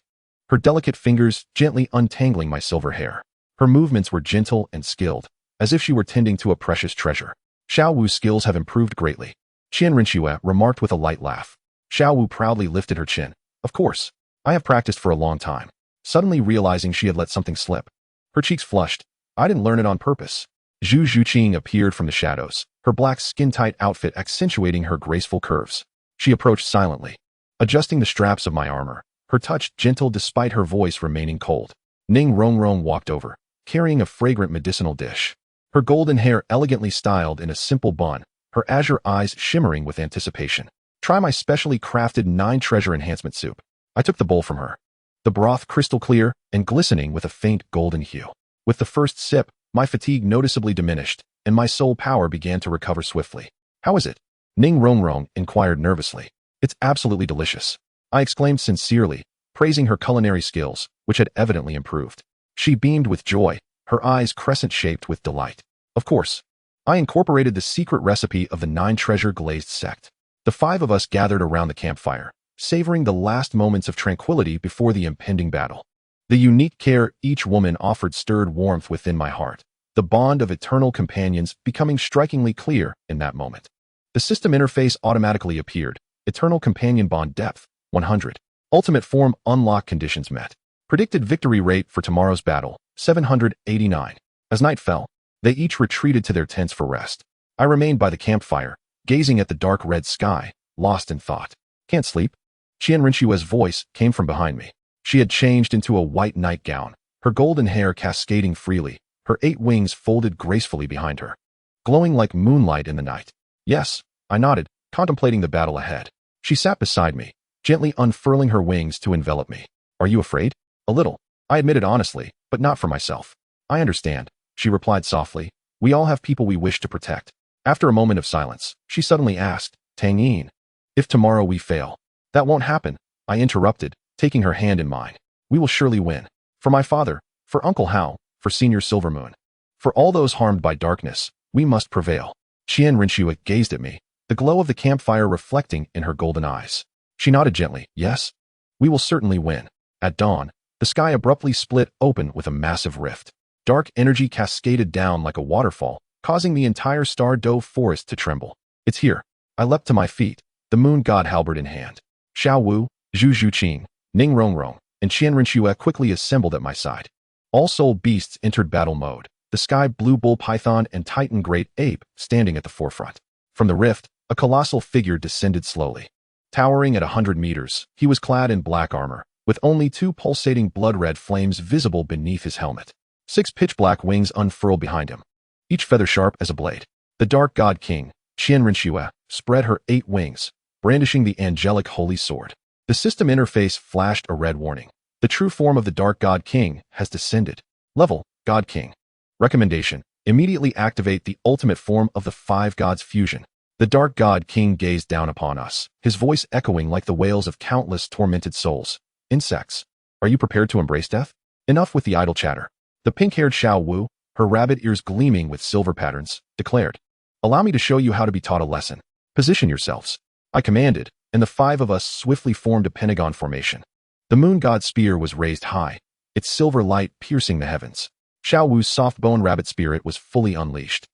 her delicate fingers gently untangling my silver hair. Her movements were gentle and skilled, as if she were tending to a precious treasure. Xiao Wu's skills have improved greatly, Qianrenxue remarked with a light laugh. Xiao Wu proudly lifted her chin. Of course. I have practiced for a long time. Suddenly realizing she had let something slip. Her cheeks flushed. I didn't learn it on purpose. Zhu Zhuqing appeared from the shadows, her black skin-tight outfit accentuating her graceful curves. She approached silently, adjusting the straps of my armor, her touch gentle despite her voice remaining cold. Ning Rongrong walked over, carrying a fragrant medicinal dish. Her golden hair elegantly styled in a simple bun, her azure eyes shimmering with anticipation. Try my specially crafted 9 treasure enhancement soup. I took the bowl from her. The broth crystal clear and glistening with a faint golden hue. With the first sip, my fatigue noticeably diminished, and my soul power began to recover swiftly. How is it? Ning Rongrong inquired nervously. It's absolutely delicious. I exclaimed sincerely, praising her culinary skills, which had evidently improved. She beamed with joy, her eyes crescent-shaped with delight. Of course. I incorporated the secret recipe of the 9 treasure glazed sect. The 5 of us gathered around the campfire, savoring the last moments of tranquility before the impending battle. The unique care each woman offered stirred warmth within my heart, the bond of eternal companions becoming strikingly clear in that moment. The system interface automatically appeared. Eternal companion bond depth, 100. Ultimate form unlock conditions met. Predicted victory rate for tomorrow's battle, 789. As night fell, they each retreated to their tents for rest. I remained by the campfire, gazing at the dark red sky, lost in thought. Can't sleep? Qian Rinxue's voice came from behind me. She had changed into a white nightgown, her golden hair cascading freely, her 8 wings folded gracefully behind her, glowing like moonlight in the night. Yes, I nodded, contemplating the battle ahead. She sat beside me, gently unfurling her wings to envelop me. Are you afraid? A little. I admitted honestly, but not for myself. I understand, she replied softly. We all have people we wish to protect. After a moment of silence, she suddenly asked, Tang Yin, if tomorrow we fail? That won't happen, I interrupted, taking her hand in mine. We will surely win. For my father, for Uncle Hao, for Senior Silvermoon. For all those harmed by darkness, we must prevail. Qian Rinxue gazed at me, the glow of the campfire reflecting in her golden eyes. She nodded gently, yes? We will certainly win. At dawn, the sky abruptly split open with a massive rift. Dark energy cascaded down like a waterfall, causing the entire Star Dove forest to tremble. It's here. I leapt to my feet, the moon god halberd in hand. Xiao Wu, Zhu Zhuqing, Ning Rongrong, and Qian Rinxue quickly assembled at my side. All soul beasts entered battle mode, the sky blue bull python and titan great ape standing at the forefront. From the rift, a colossal figure descended slowly. Towering at 100 meters, he was clad in black armor, with only 2 pulsating blood-red flames visible beneath his helmet. 6 pitch-black wings unfurled behind him, each feather sharp as a blade. The Dark God King, Qian Rinxue, spread her 8 wings, brandishing the angelic holy sword. The system interface flashed a red warning. The true form of the Dark God King has descended. Level, God King. Recommendation, immediately activate the ultimate form of the 5 gods fusion. The Dark God King gazed down upon us, his voice echoing like the wails of countless tormented souls. Insects, are you prepared to embrace death? Enough with the idle chatter. The pink-haired Xiao Wu, her rabbit ears gleaming with silver patterns, declared, Allow me to show you how to be taught a lesson. Position yourselves. I commanded, and the 5 of us swiftly formed a pentagon formation. The moon god's spear was raised high, its silver light piercing the heavens. Xiao Wu's soft-bone rabbit spirit was fully unleashed.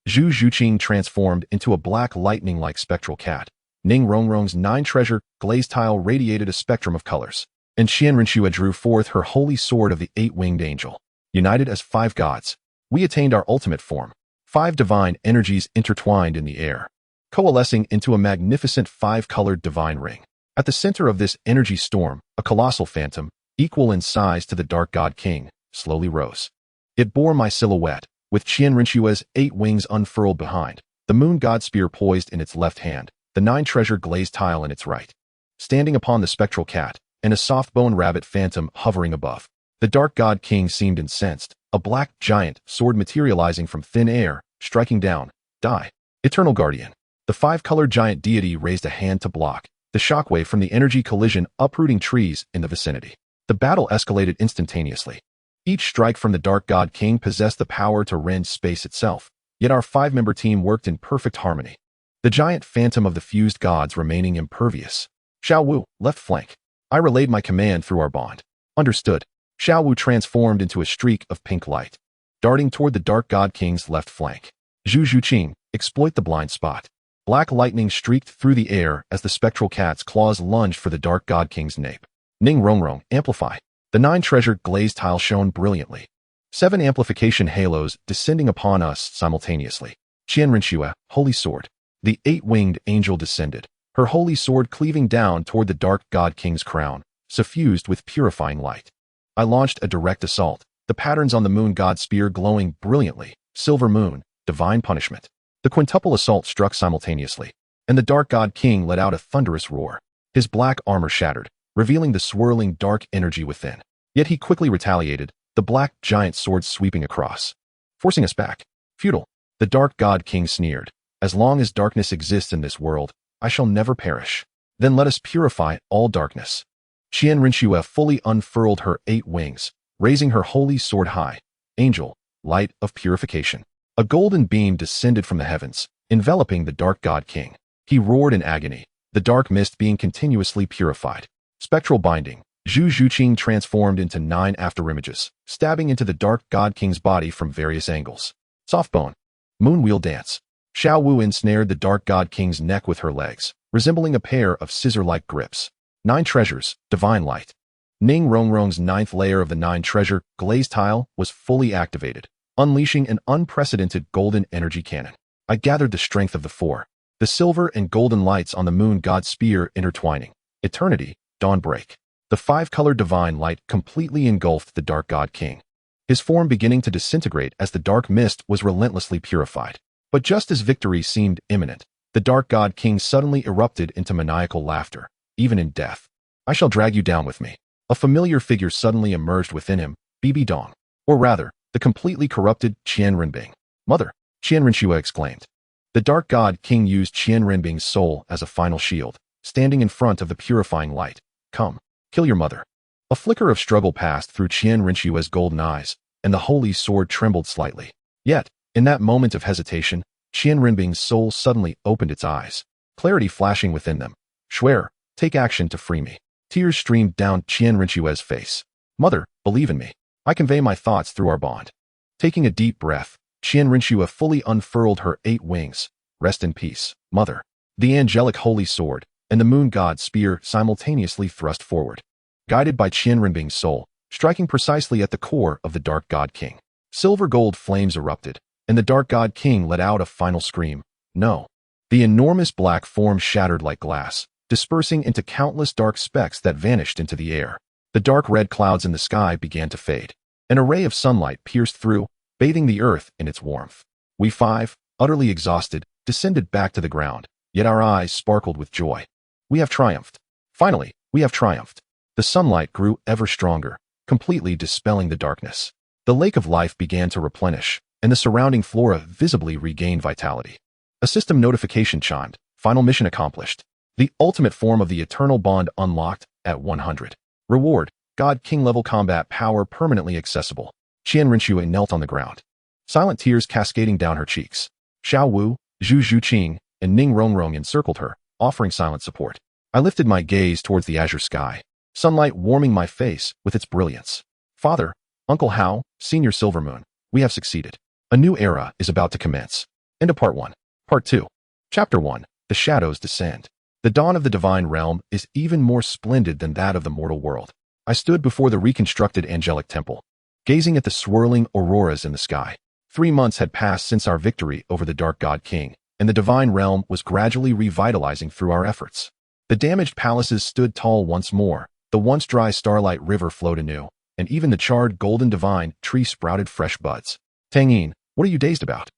Zhu Zhuqing transformed into a black lightning-like spectral cat. Ning Rongrong's 9 treasure glazed tile radiated a spectrum of colors, and Qian Rinxue drew forth her holy sword of the 8-winged angel. United as 5 gods, we attained our ultimate form. 5 divine energies intertwined in the air, coalescing into a magnificent 5-colored divine ring. At the center of this energy storm, a colossal phantom, equal in size to the Dark God King, slowly rose. It bore my silhouette, with Qian Rinxue's 8 wings unfurled behind, the moon god spear poised in its left hand, the 9 treasure glazed tile in its right. Standing upon the spectral cat, and a soft-bone rabbit phantom hovering above. The Dark God King seemed incensed, a black giant sword materializing from thin air, striking down. Die. Eternal Guardian. The 5-colored giant deity raised a hand to block, the shockwave from the energy collision uprooting trees in the vicinity. The battle escalated instantaneously. Each strike from the Dark God King possessed the power to rend space itself, yet our 5-member team worked in perfect harmony. The giant phantom of the fused gods remaining impervious. Xiao Wu, left flank. I relayed my command through our bond. Understood. Xiao Wu transformed into a streak of pink light, darting toward the Dark God King's left flank. Zhu Zhuqing, exploit the blind spot. Black lightning streaked through the air as the spectral cat's claws lunged for the Dark God King's nape. Ning Rongrong, amplify. The 9 treasure glazed tile shone brilliantly. 7 amplification halos descending upon us simultaneously. Qianrenxue, holy sword. The 8-winged angel descended, her holy sword cleaving down toward the dark god king's crown, suffused with purifying light. I launched a direct assault, the patterns on the moon god spear glowing brilliantly. Silver moon, divine punishment. The quintuple assault struck simultaneously, and the dark god king let out a thunderous roar. His black armor shattered, revealing the swirling dark energy within. Yet he quickly retaliated, the black giant sword sweeping across, forcing us back. Futile. The dark god king sneered. As long as darkness exists in this world, I shall never perish. Then let us purify all darkness. Qianrenxue fully unfurled her 8 wings, raising her holy sword high. Angel, light of purification. A golden beam descended from the heavens, enveloping the dark god king. He roared in agony, the dark mist being continuously purified. Spectral binding. Zhu Zhuqing transformed into 9 afterimages, stabbing into the dark god king's body from various angles. Softbone. Moonwheel dance. Xiao Wu ensnared the dark god king's neck with her legs, resembling a pair of scissor-like grips. 9 treasures, divine light. Ning Rongrong's 9th layer of the 9 treasure glazed tile was fully activated, unleashing an unprecedented golden energy cannon. I gathered the strength of the 4. The silver and golden lights on the moon god spear intertwining. Eternity, dawn break. The 5-colored divine light completely engulfed the dark god king, his form beginning to disintegrate as the dark mist was relentlessly purified. But just as victory seemed imminent, the dark god king suddenly erupted into maniacal laughter. Even in death, I shall drag you down with me. A familiar figure suddenly emerged within him, Bibi Dong. Or rather, the completely corrupted Qian Renbing. Mother, Qianrenxue exclaimed. The dark god king used Qian Renbing's soul as a final shield, standing in front of the purifying light. Come, kill your mother. A flicker of struggle passed through Qianrenxue's golden eyes, and the holy sword trembled slightly. Yet, in that moment of hesitation, Qian Renbing's soul suddenly opened its eyes, clarity flashing within them. Swear, take action to free me. Tears streamed down Qianrenxue's face. Mother, believe in me. I convey my thoughts through our bond. Taking a deep breath, Qianrenxue fully unfurled her 8 wings. Rest in peace, mother. The angelic holy sword and the moon god spear simultaneously thrust forward, guided by Qian Renbing's soul, striking precisely at the core of the dark god king. Silver gold flames erupted, and the dark god king let out a final scream. No. The enormous black form shattered like glass, dispersing into countless dark specks that vanished into the air. The dark red clouds in the sky began to fade. An array of sunlight pierced through, bathing the earth in its warmth. We 5, utterly exhausted, descended back to the ground, yet our eyes sparkled with joy. We have triumphed. Finally, we have triumphed. The sunlight grew ever stronger, completely dispelling the darkness. The lake of life began to replenish, and the surrounding flora visibly regained vitality. A system notification chimed. Final mission accomplished. The ultimate form of the eternal bond unlocked at 100. Reward, God King level combat power permanently accessible. Qianrenxue knelt on the ground, silent tears cascading down her cheeks. Xiao Wu, Zhu Zhuqing, and Ning Rongrong encircled her, offering silent support. I lifted my gaze towards the azure sky, sunlight warming my face with its brilliance. Father, Uncle Hao, Senior Silvermoon, we have succeeded. A new era is about to commence. End of Part 1. Part 2. Chapter 1. The Shadows Descend. The dawn of the divine realm is even more splendid than that of the mortal world. I stood before the reconstructed angelic temple, gazing at the swirling auroras in the sky. 3 months had passed since our victory over the Dark God King, and the divine realm was gradually revitalizing through our efforts. The damaged palaces stood tall once more, the once dry starlight river flowed anew, and even the charred golden divine tree sprouted fresh buds. Tang Yin, what are you dazed about?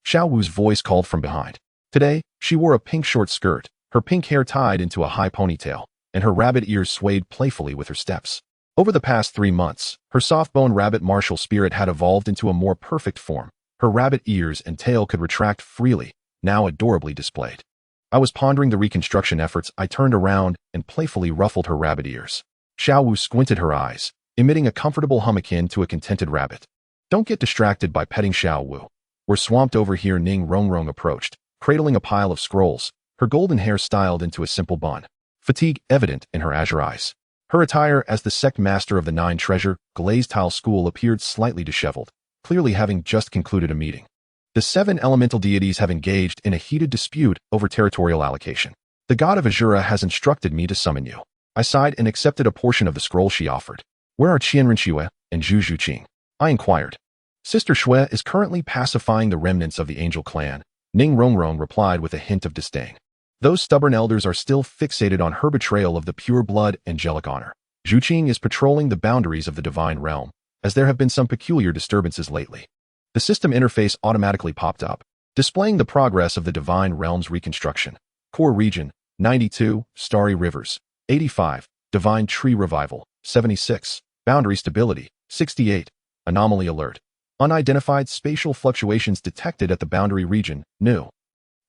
Xiao Wu's voice called from behind. Today, she wore a pink short skirt, her pink hair tied into a high ponytail, and her rabbit ears swayed playfully with her steps. Over the past 3 months, her soft-boned rabbit martial spirit had evolved into a more perfect form. Her rabbit ears and tail could retract freely, now adorably displayed. I was pondering the reconstruction efforts. I turned around and playfully ruffled her rabbit ears. Xiao Wu squinted her eyes, emitting a comfortable hum akin to a contented rabbit. Don't get distracted by petting Xiao Wu. We're swamped over here. Ning Rongrong approached, cradling a pile of scrolls, her golden hair styled into a simple bun, fatigue evident in her azure eyes. Her attire as the sect master of the 9 treasure glazed tile school appeared slightly disheveled, clearly having just concluded a meeting. The 7 elemental deities have engaged in a heated dispute over territorial allocation. The god of Azura has instructed me to summon you. I sighed and accepted a portion of the scroll she offered. Where are Qianren Xue and Zhu Zhuqing? I inquired. Sister Xue is currently pacifying the remnants of the angel clan, Ning Rongrong replied with a hint of disdain. Those stubborn elders are still fixated on her betrayal of the pure blood angelic honor. Zhuqing is patrolling the boundaries of the divine realm, as there have been some peculiar disturbances lately. The system interface automatically popped up, displaying the progress of the divine realm's reconstruction. Core region, 92, Starry Rivers, 85, Divine Tree Revival, 76, Boundary Stability, 68, Anomaly Alert. Unidentified spatial fluctuations detected at the boundary region, new.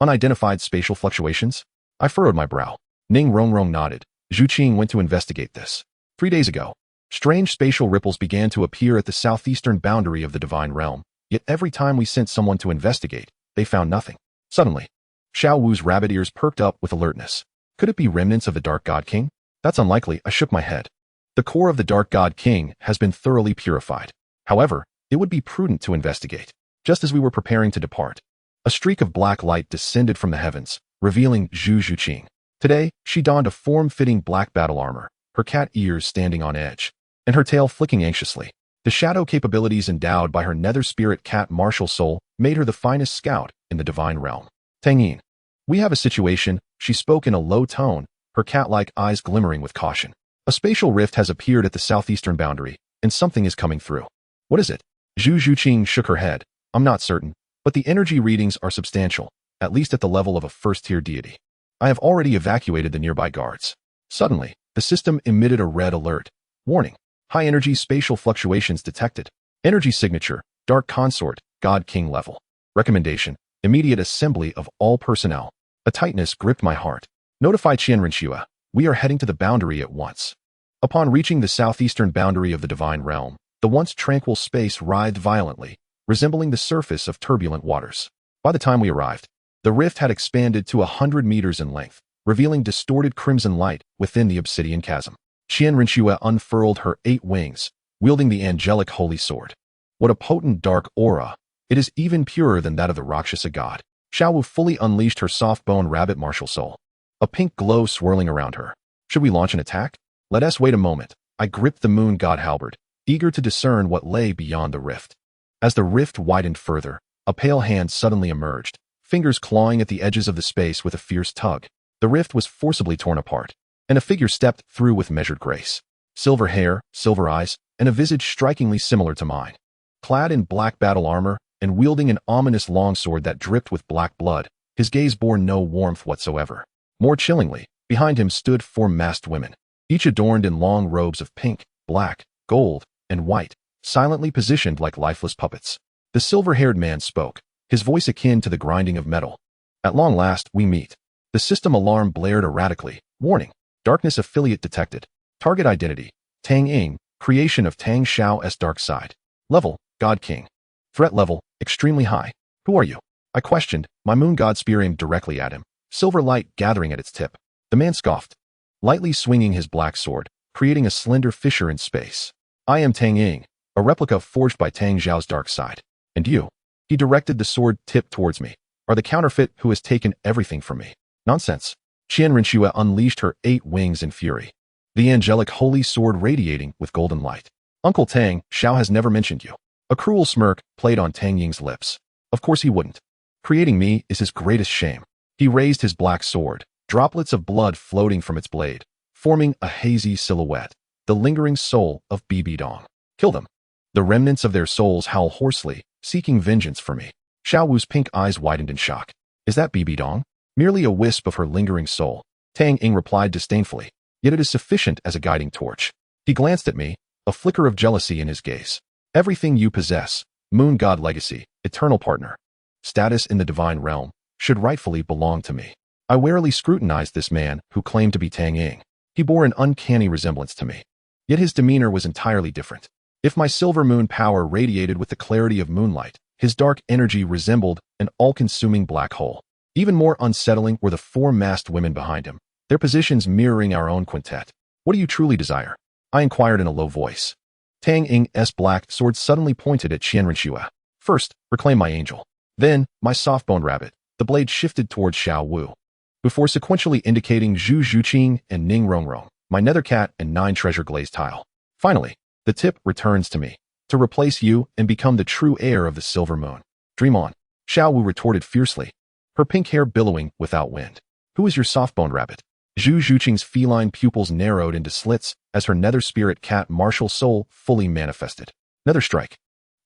Unidentified spatial fluctuations? I furrowed my brow. Ning Rongrong nodded. Zhuqing went to investigate this. 3 days ago, strange spatial ripples began to appear at the southeastern boundary of the divine realm, yet every time we sent someone to investigate, they found nothing. Suddenly, Xiao Wu's rabbit ears perked up with alertness. Could it be remnants of the Dark God King? That's unlikely, I shook my head. The core of the Dark God King has been thoroughly purified. However, it would be prudent to investigate. Just as we were preparing to depart, a streak of black light descended from the heavens, revealing Zhu Zhuqing. Today, she donned a form-fitting black battle armor, her cat ears standing on edge, and her tail flicking anxiously. The shadow capabilities endowed by her nether spirit cat martial soul made her the finest scout in the divine realm. Tang Yin. We have a situation, she spoke in a low tone, her cat-like eyes glimmering with caution. A spatial rift has appeared at the southeastern boundary, and something is coming through. What is it? Zhu Zhuqing shook her head. I'm not certain, but the energy readings are substantial, at least at the level of a first-tier deity. I have already evacuated the nearby guards. Suddenly, the system emitted a red alert. Warning. High-energy spatial fluctuations detected. Energy signature, Dark Consort, God King level. Recommendation, immediate assembly of all personnel. A tightness gripped my heart. Notify Qianren Xue. We are heading to the boundary at once. Upon reaching the southeastern boundary of the divine realm, the once tranquil space writhed violently, resembling the surface of turbulent waters. By the time we arrived, the rift had expanded to 100 meters in length, revealing distorted crimson light within the obsidian chasm. Qianren Xue unfurled her 8 wings, wielding the angelic holy sword. What a potent dark aura! It is even purer than that of the Rakshasa god. Xiao Wu fully unleashed her soft-bone rabbit martial soul, a pink glow swirling around her. Should we launch an attack? Let us wait a moment. I gripped the moon god halberd, eager to discern what lay beyond the rift. As the rift widened further, a pale hand suddenly emerged, fingers clawing at the edges of the space with a fierce tug. The rift was forcibly torn apart, and a figure stepped through with measured grace. Silver hair, silver eyes, and a visage strikingly similar to mine. Clad in black battle armor, and wielding an ominous longsword that dripped with black blood, his gaze bore no warmth whatsoever. More chillingly, behind him stood 4 masked women, each adorned in long robes of pink, black, gold, and white, silently positioned like lifeless puppets. The silver-haired man spoke, his voice akin to the grinding of metal. At long last, we meet. The system alarm blared erratically. Warning. Darkness affiliate detected. Target identity. Tang Yin, creation of Tang Xiao's dark side. Level, God King. Threat level, extremely high. Who are you? I questioned, my moon god spear aimed directly at him, silver light gathering at its tip. The man scoffed, lightly swinging his black sword, creating a slender fissure in space. I am Tang Yin, a replica forged by Tang Xiao's dark side. And you? He directed the sword tip towards me. Are the counterfeit who has taken everything from me. Nonsense. Qianren Xue unleashed her 8 wings in fury, the angelic holy sword radiating with golden light. Uncle Tang, Xiao has never mentioned you. A cruel smirk played on Tang Ying's lips. Of course he wouldn't. Creating me is his greatest shame. He raised his black sword, droplets of blood floating from its blade, forming a hazy silhouette, the lingering soul of Bibi Dong. Kill them. The remnants of their souls howl hoarsely, seeking vengeance for me. Xiao Wu's pink eyes widened in shock. Is that Bibi Dong? Merely a wisp of her lingering soul. Tang Yin replied disdainfully, yet it is sufficient as a guiding torch. He glanced at me, a flicker of jealousy in his gaze. Everything you possess, moon god legacy, eternal partner, status in the divine realm, should rightfully belong to me. I warily scrutinized this man who claimed to be Tang Yin. He bore an uncanny resemblance to me. Yet his demeanor was entirely different. If my silver moon power radiated with the clarity of moonlight, his dark energy resembled an all-consuming black hole. Even more unsettling were the 4 masked women behind him, their positions mirroring our own quintet. What do you truly desire? I inquired in a low voice. Tang Ying's black sword suddenly pointed at Qianren Xue. First, reclaim my angel. Then, my soft-boned rabbit. The blade shifted towards Xiao Wu, before sequentially indicating Zhu Zhuqing and Ning Rongrong. my nether cat, and 9 treasure glazed tile. Finally, the tip returns to me, to replace you and become the true heir of the silver moon. Dream on, Xiao Wu retorted fiercely, her pink hair billowing without wind. Who is your soft-boned rabbit? Zhu Zhuqing's feline pupils narrowed into slits as her nether spirit cat martial soul fully manifested. Nether strike.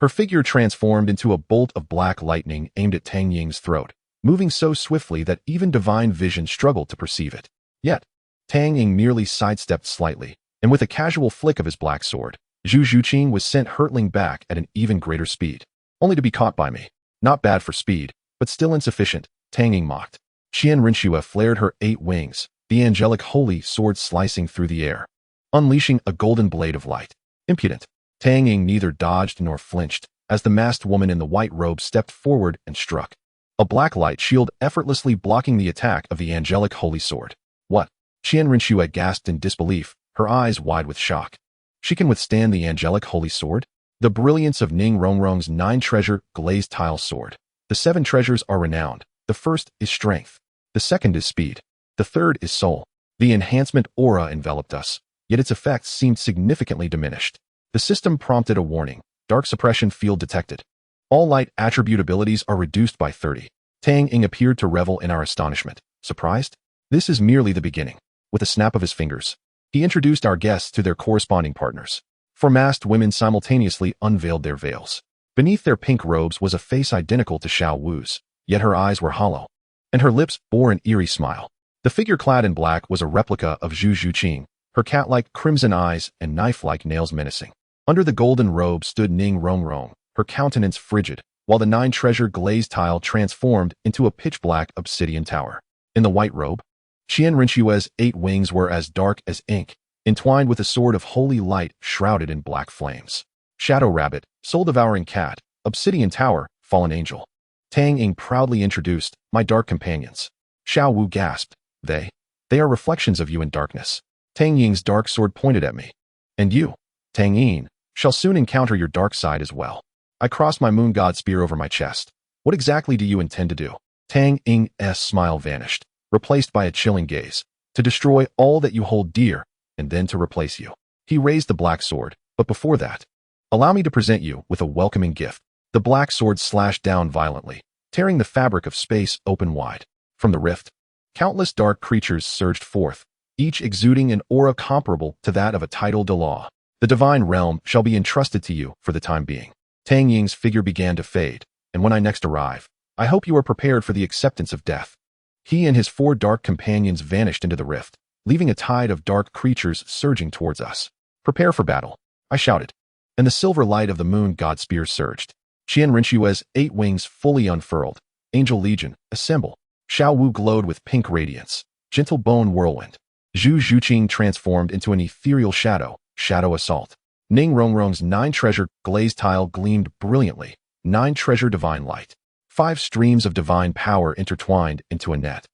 Her figure transformed into a bolt of black lightning aimed at Tang Yin's throat, moving so swiftly that even divine vision struggled to perceive it. Yet, Tang Yin merely sidestepped slightly, and with a casual flick of his black sword, Zhu Zhuqing was sent hurtling back at an even greater speed, only to be caught by me. Not bad for speed, but still insufficient, Tang Yin mocked. Qian Rinxue flared her 8 wings, the angelic holy sword slicing through the air, unleashing a golden blade of light. Impudent. Tang Yin neither dodged nor flinched as the masked woman in the white robe stepped forward and struck, a black light shield effortlessly blocking the attack of the angelic holy sword. What? Qian Rinxue gasped in disbelief, her eyes wide with shock. She can withstand the angelic holy sword? The brilliance of Ning Rongrong's 9 treasure glazed tile sword. The 7 treasures are renowned. The first is strength. The second is speed. The third is soul. The enhancement aura enveloped us, yet its effects seemed significantly diminished. The system prompted a warning. Dark suppression field detected. All light attribute abilities are reduced by 30. Tang Yin appeared to revel in our astonishment. Surprised? This is merely the beginning. With a snap of his fingers, he introduced our guests to their corresponding partners. 4 masked women simultaneously unveiled their veils. Beneath their pink robes was a face identical to Xiao Wu's, yet her eyes were hollow, and her lips bore an eerie smile. The figure clad in black was a replica of Zhu Zhuqing, her cat-like crimson eyes and knife-like nails menacing. Under the golden robe stood Ning Rongrong, her countenance frigid, while the 9 treasure glazed tile transformed into a pitch-black obsidian tower. In the white robe, Qian Rinxue's 8 wings were as dark as ink, entwined with a sword of holy light shrouded in black flames. Shadow Rabbit, Soul-Devouring Cat, Obsidian Tower, Fallen Angel. Tang Yin proudly introduced, my dark companions. Xiao Wu gasped, they are reflections of you in darkness. Tang Yin's dark sword pointed at me. And you, Tang Yin, shall soon encounter your dark side as well. I crossed my moon god spear over my chest. What exactly do you intend to do? Tang Yin's smile vanished, replaced by a chilling gaze. To destroy all that you hold dear, and then to replace you. He raised the black sword, but before that, allow me to present you with a welcoming gift. The black sword slashed down violently, tearing the fabric of space open wide. From the rift, countless dark creatures surged forth, each exuding an aura comparable to that of a tidal Douluo. The divine realm shall be entrusted to you for the time being. Tang Yin's figure began to fade, and when I next arrive, I hope you are prepared for the acceptance of death. He and his 4 dark companions vanished into the rift, leaving a tide of dark creatures surging towards us. Prepare for battle, I shouted, and the silver light of the moon god spear surged. Qian Rinxue's 8 wings fully unfurled. Angel Legion, assemble. Xiao Wu glowed with pink radiance. Gentle bone whirlwind. Zhu Zhuqing transformed into an ethereal shadow. Shadow assault. Ning Rongrong's 9 treasure glazed tile gleamed brilliantly. 9 treasure divine light. 5 streams of divine power intertwined into a net,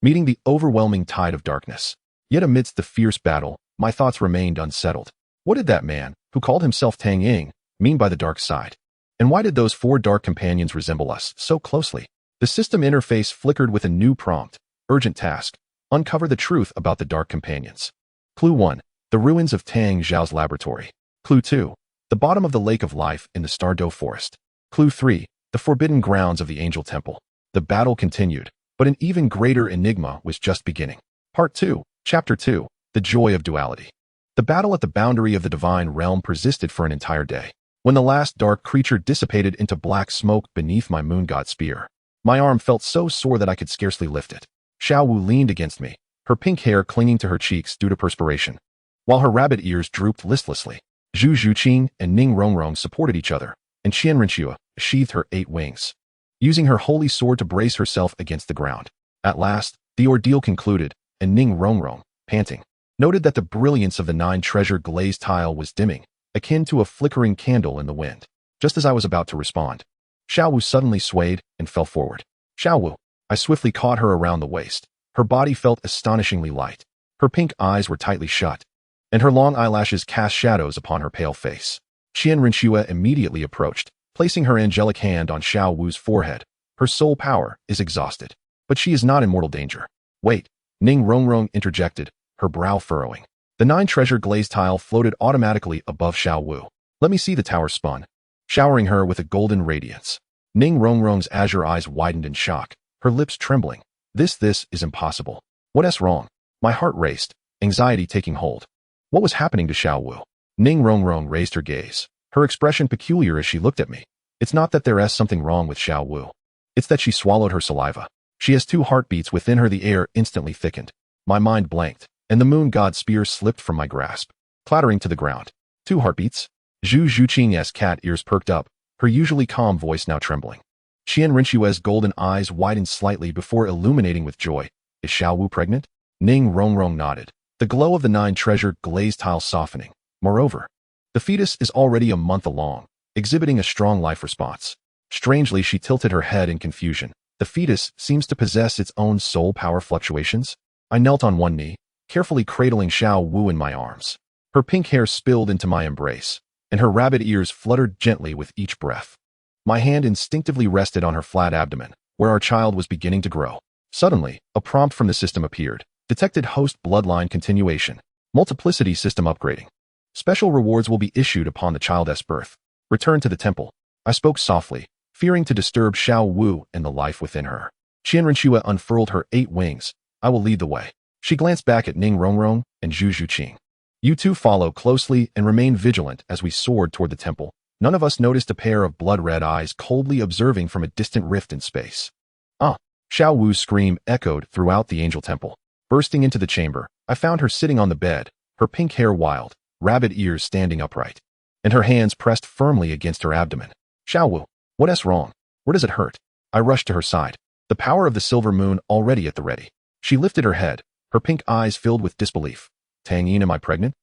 meeting the overwhelming tide of darkness. Yet amidst the fierce battle, my thoughts remained unsettled. What did that man, who called himself Tang Yin, mean by the dark side? And why did those 4 dark companions resemble us so closely? The system interface flickered with a new prompt. Urgent task. Uncover the truth about the dark companions. Clue 1. The ruins of Tang Zhao's laboratory. Clue 2. The bottom of the lake of life in the Stardow Forest. Clue 3. The forbidden grounds of the Angel Temple. The battle continued, but an even greater enigma was just beginning. Part 2. Chapter 2. The Joy of Duality. The battle at the boundary of the divine realm persisted for an entire day. When the last dark creature dissipated into black smoke beneath my moon god spear, my arm felt so sore that I could scarcely lift it. Xiao Wu leaned against me, her pink hair clinging to her cheeks due to perspiration, while her rabbit ears drooped listlessly. Zhu Zhuqing and Ning Rongrong supported each other, and Qian Rinxue sheathed her 8 wings, using her holy sword to brace herself against the ground. At last, the ordeal concluded, and Ning Rongrong, panting, noted that the brilliance of the 9 treasure glazed tile was dimming, akin to a flickering candle in the wind. Just as I was about to respond, Xiao Wu suddenly swayed and fell forward. Xiao Wu. I swiftly caught her around the waist. Her body felt astonishingly light. Her pink eyes were tightly shut, and her long eyelashes cast shadows upon her pale face. Qian Rinxue immediately approached, placing her angelic hand on Xiao Wu's forehead. Her soul power is exhausted, but she is not in mortal danger. Wait, Ning Rongrong interjected, her brow furrowing. The 9 treasure glazed tile floated automatically above Xiao Wu. Let me see. The tower spun, showering her with a golden radiance. Ning Rongrong's azure eyes widened in shock, her lips trembling. This is impossible. What's wrong? My heart raced, anxiety taking hold. What was happening to Xiao Wu? Ning Rongrong raised her gaze, her expression peculiar as she looked at me. It's not that there's something wrong with Xiao Wu. It's that she swallowed her saliva. She has 2 heartbeats within her. The air instantly thickened. My mind blanked, and the moon god spear slipped from my grasp, clattering to the ground. 2 heartbeats? Zhu Zhuqing's cat ears perked up, her usually calm voice now trembling. Qian Rinxue's golden eyes widened slightly before illuminating with joy. Is Xiao Wu pregnant? Ning Rongrong nodded, the glow of the 9 treasure glazed tile softening. Moreover, the fetus is already a month along, exhibiting a strong life response. Strangely, she tilted her head in confusion. The fetus seems to possess its own soul power fluctuations. I knelt on one knee, carefully cradling Xiao Wu in my arms. Her pink hair spilled into my embrace, and her rabbit ears fluttered gently with each breath. My hand instinctively rested on her flat abdomen, where our child was beginning to grow. Suddenly, a prompt from the system appeared. Detected host bloodline continuation. Multiplicity system upgrading. Special rewards will be issued upon the child's birth. Return to the temple. I spoke softly, fearing to disturb Xiao Wu and the life within her. Qian Rinxue unfurled her 8 wings. I will lead the way. She glanced back at Ning Rongrong and Zhu Zhuqing. You 2 follow closely and remain vigilant as we soared toward the temple. None of us noticed a pair of blood-red eyes coldly observing from a distant rift in space. Ah! Xiao Wu's scream echoed throughout the angel temple. Bursting into the chamber, I found her sitting on the bed, her pink hair wild, rabbit ears standing upright, and her hands pressed firmly against her abdomen. Xiao Wu, what's wrong? Where does it hurt? I rushed to her side, the power of the silver moon already at the ready. She lifted her head, her pink eyes filled with disbelief. Tang Yin, am I pregnant?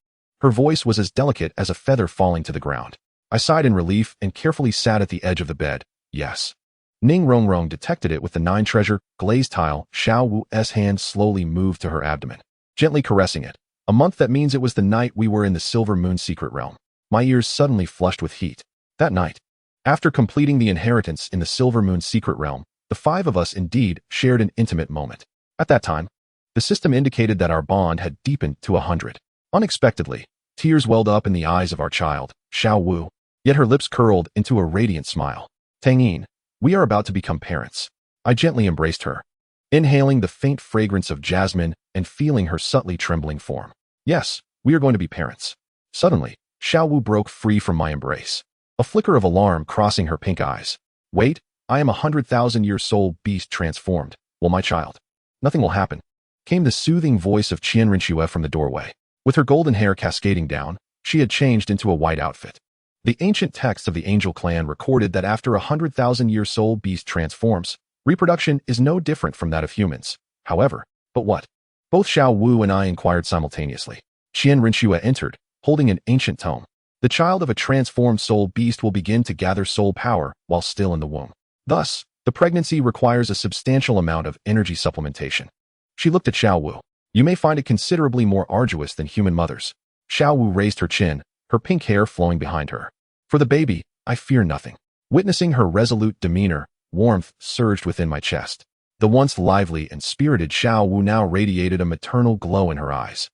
Her voice was as delicate as a feather falling to the ground. I sighed in relief and carefully sat at the edge of the bed. Yes. Ning Rongrong detected it with the 9 treasure glazed tile. Xiao Wu's hand slowly moved to her abdomen, gently caressing it. A month, that means it was the night we were in the Silver Moon secret realm. My ears suddenly flushed with heat. That night, after completing the inheritance in the Silver Moon secret realm, the 5 of us indeed shared an intimate moment. At that time, the system indicated that our bond had deepened to 100. Unexpectedly, tears welled up in the eyes of our child, Xiao Wu, yet her lips curled into a radiant smile. Tang Yin, we are about to become parents. I gently embraced her, inhaling the faint fragrance of jasmine and feeling her subtly trembling form. Yes, we are going to be parents. Suddenly, Xiao Wu broke free from my embrace, a flicker of alarm crossing her pink eyes. Wait, I am a 100,000-year soul beast transformed. Will my child? Nothing will happen, came the soothing voice of Qian Rinxue from the doorway. With her golden hair cascading down, she had changed into a white outfit. The ancient texts of the angel clan recorded that after a 100,000-year soul beast transforms, reproduction is no different from that of humans. However, but what? Both Xiao Wu and I inquired simultaneously. Qian Rinxue entered, holding an ancient tome. The child of a transformed soul beast will begin to gather soul power while still in the womb. Thus, the pregnancy requires a substantial amount of energy supplementation. She looked at Xiao Wu. You may find it considerably more arduous than human mothers. Xiao Wu raised her chin, her pink hair flowing behind her. For the baby, I fear nothing. Witnessing her resolute demeanor, warmth surged within my chest. The once lively and spirited Xiao Wu now radiated a maternal glow in her eyes,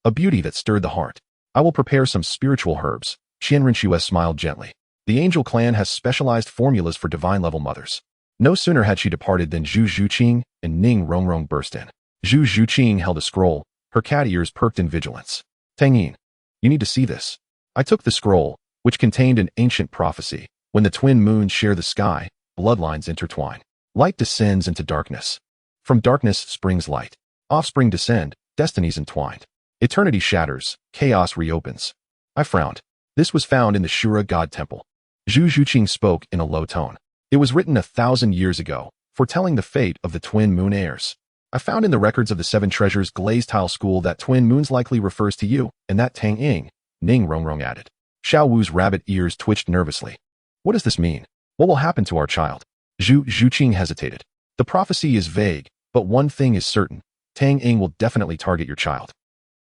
a beauty that stirred the heart. I will prepare some spiritual herbs. Qian Rinxue smiled gently. The angel clan has specialized formulas for divine-level mothers. No sooner had she departed than Zhu Zhuqing and Ning Rongrong burst in. Zhu Zhuqing held a scroll, her cat ears perked in vigilance. Tang Yin, you need to see this. I took the scroll, which contained an ancient prophecy. When the twin moons share the sky, bloodlines intertwine. Light descends into darkness. From darkness springs light. Offspring descend, destinies entwined. Eternity shatters, chaos reopens. I frowned. This was found in the Shura God Temple. Zhu Zhuqing spoke in a low tone. It was written 1,000 years ago, foretelling the fate of the twin moon heirs. I found in the records of the 7 treasures glazed tile school that twin moons likely refers to you, and that Tang Yin, Ning Rongrong added. Xiao Wu's rabbit ears twitched nervously. What does this mean? What will happen to our child? Zhu Zhuqing hesitated. The prophecy is vague, but one thing is certain. Tang Yin will definitely target your child.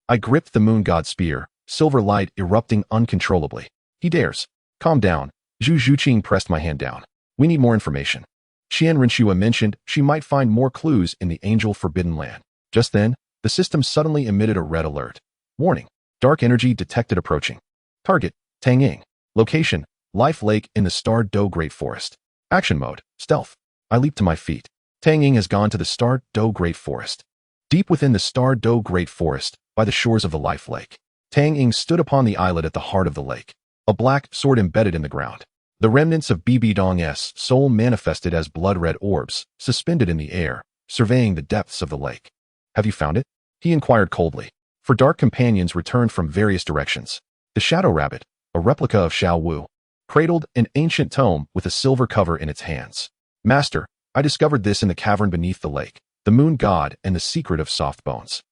I gripped the moon god spear, silver light erupting uncontrollably. He dares. Calm down. Zhu Zhuqing pressed my hand down. We need more information. Qian Rinxue mentioned she might find more clues in the angel forbidden land. Just then, the system suddenly emitted a red alert. Warning. Dark energy detected approaching. Target, Tang Yin. Location, Life Lake in the Star Do Great Forest. Action mode, Stealth. I leap to my feet. Tang Yin has gone to the Star Do Great Forest. Deep within the Star Do Great Forest, by the shores of the Life Lake, Tang Yin stood upon the islet at the heart of the lake, a black sword embedded in the ground. The remnants of Bibi Dong's soul manifested as blood-red orbs, suspended in the air, surveying the depths of the lake. Have you found it? He inquired coldly. For dark companions returned from various directions. The Shadow Rabbit, a replica of Xiao Wu, cradled an ancient tome with a silver cover in its hands. Master, I discovered this in the cavern beneath the lake, the moon god and the secret of soft bones.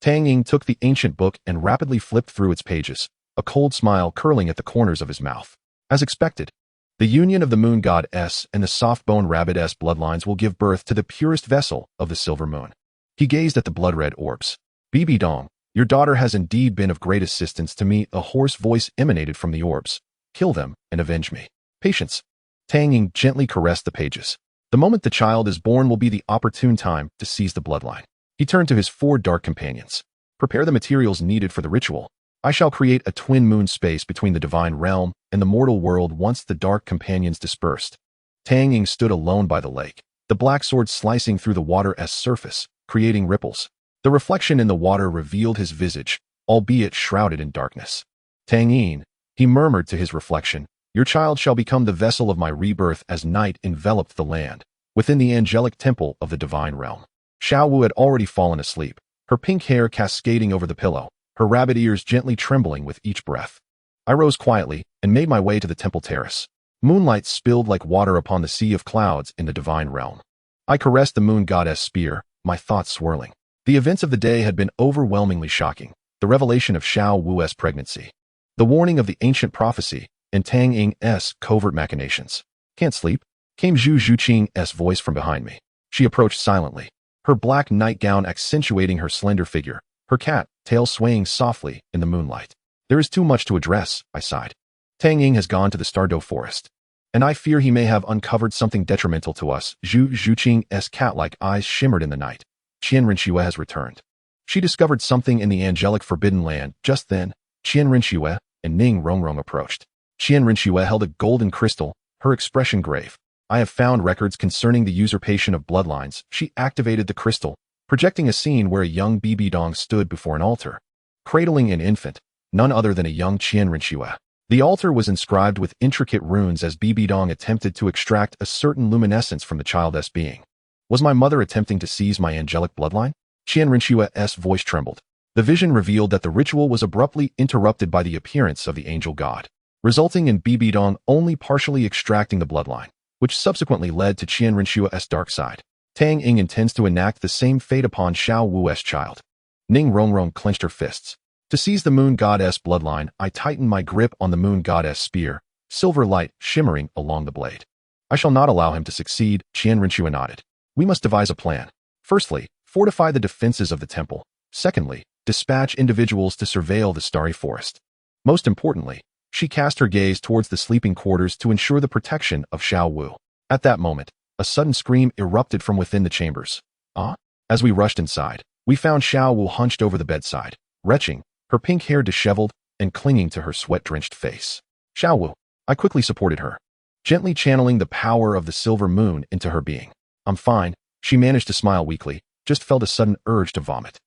Tang Yin took the ancient book and rapidly flipped through its pages, a cold smile curling at the corners of his mouth. As expected, the union of the moon god-s and the soft-bone rabbit-s bloodlines will give birth to the purest vessel of the silver moon. He gazed at the blood-red orbs. Bibi Dong, your daughter has indeed been of great assistance to me. A hoarse voice emanated from the orbs. Kill them and avenge me. Patience. Tang Yin gently caressed the pages. The moment the child is born will be the opportune time to seize the bloodline. He turned to his 4 dark companions. Prepare the materials needed for the ritual. I shall create a twin moon space between the divine realm and the mortal world once the dark companions dispersed. Tang Yin stood alone by the lake, the black sword slicing through the water's surface, creating ripples. The reflection in the water revealed his visage, albeit shrouded in darkness. Tang Yin, he murmured to his reflection, your child shall become the vessel of my rebirth. As night enveloped the land, within the angelic temple of the divine realm. Xiao Wu had already fallen asleep, her pink hair cascading over the pillow, her rabbit ears gently trembling with each breath. I rose quietly and made my way to the temple terrace. Moonlight spilled like water upon the sea of clouds in the divine realm. I caressed the moon goddess spear, my thoughts swirling. The events of the day had been overwhelmingly shocking. The revelation of Xiao Wu's pregnancy, the warning of the ancient prophecy, and Tang Ying's covert machinations. Can't sleep? Came Zhu Zhuqing's voice from behind me. She approached silently, her black nightgown accentuating her slender figure, her cat tail swaying softly in the moonlight. There is too much to address, I sighed. Tang Yin has gone to the Stardo Forest, and I fear he may have uncovered something detrimental to us. Zhu Zhuqing's cat-like eyes shimmered in the night. Qian Rinxue has returned. She discovered something in the angelic forbidden land. Just then, Qian Rinxue and Ning Rongrong approached. Qian Rinxue held a golden crystal, her expression grave. I have found records concerning the usurpation of bloodlines. She activated the crystal, projecting a scene where a young Bibi Dong stood before an altar, cradling an infant, none other than a young Qian Rinxue. The altar was inscribed with intricate runes as Bibi Dong attempted to extract a certain luminescence from the child's being. Was my mother attempting to seize my angelic bloodline? Qian Rinxue's voice trembled. The vision revealed that the ritual was abruptly interrupted by the appearance of the angel god, resulting in Bibi Dong only partially extracting the bloodline, which subsequently led to Qian Rinxue's dark side. Tang Yin intends to enact the same fate upon Xiao Wu's child. Ning Rongrong clenched her fists. To seize the moon goddess bloodline, I tightened my grip on the moon goddess spear, silver light shimmering along the blade. I shall not allow him to succeed, Qian Rinxue nodded. We must devise a plan. Firstly, fortify the defenses of the temple. Secondly, dispatch individuals to surveil the starry forest. Most importantly, she cast her gaze towards the sleeping quarters to ensure the protection of Xiao Wu. At that moment, a sudden scream erupted from within the chambers. Ah? As we rushed inside, we found Xiao Wu hunched over the bedside, retching, her pink hair disheveled and clinging to her sweat-drenched face. Xiao Wu. I quickly supported her, gently channeling the power of the silver moon into her being. I'm fine, she managed to smile weakly, just felt a sudden urge to vomit.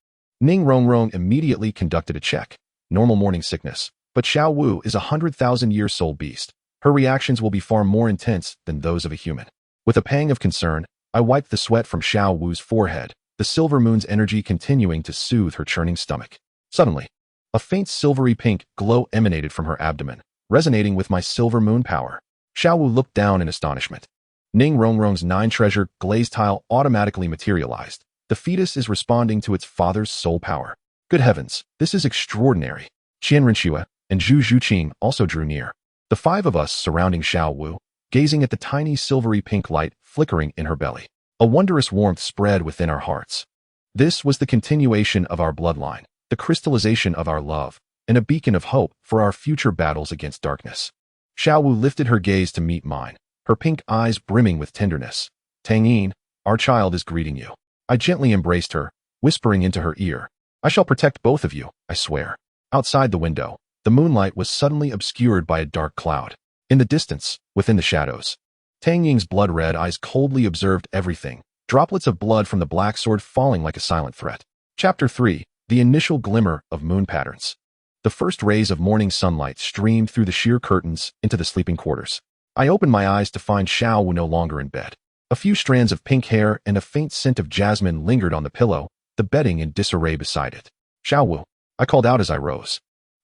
Ning Rongrong immediately conducted a check. Normal morning sickness, but Xiao Wu is a 100,000-year soul beast. Her reactions will be far more intense than those of a human. With a pang of concern, I wiped the sweat from Xiao Wu's forehead, the silver moon's energy continuing to soothe her churning stomach. Suddenly, a faint silvery pink glow emanated from her abdomen, resonating with my silver moon power. Xiao Wu looked down in astonishment. Ning Rongrong's 9-treasure glazed tile automatically materialized. The fetus is responding to its father's soul power. Good heavens, this is extraordinary. Qian Rinxue and Zhu Zhuqing also drew near. The 5 of us surrounding Xiao Wu, gazing at the tiny silvery pink light flickering in her belly. A wondrous warmth spread within our hearts. This was the continuation of our bloodline, the crystallization of our love, and a beacon of hope for our future battles against darkness. Xiao Wu lifted her gaze to meet mine, her pink eyes brimming with tenderness. Tang Yin, our child is greeting you. I gently embraced her, whispering into her ear, I shall protect both of you, I swear. Outside the window, the moonlight was suddenly obscured by a dark cloud. In the distance, within the shadows, Tang Yin's blood-red eyes coldly observed everything, droplets of blood from the black sword falling like a silent threat. Chapter 3. The initial glimmer of moon patterns. The first rays of morning sunlight streamed through the sheer curtains into the sleeping quarters. I opened my eyes to find Xiao Wu no longer in bed. A few strands of pink hair and a faint scent of jasmine lingered on the pillow, the bedding in disarray beside it. Xiao Wu, I called out as I rose.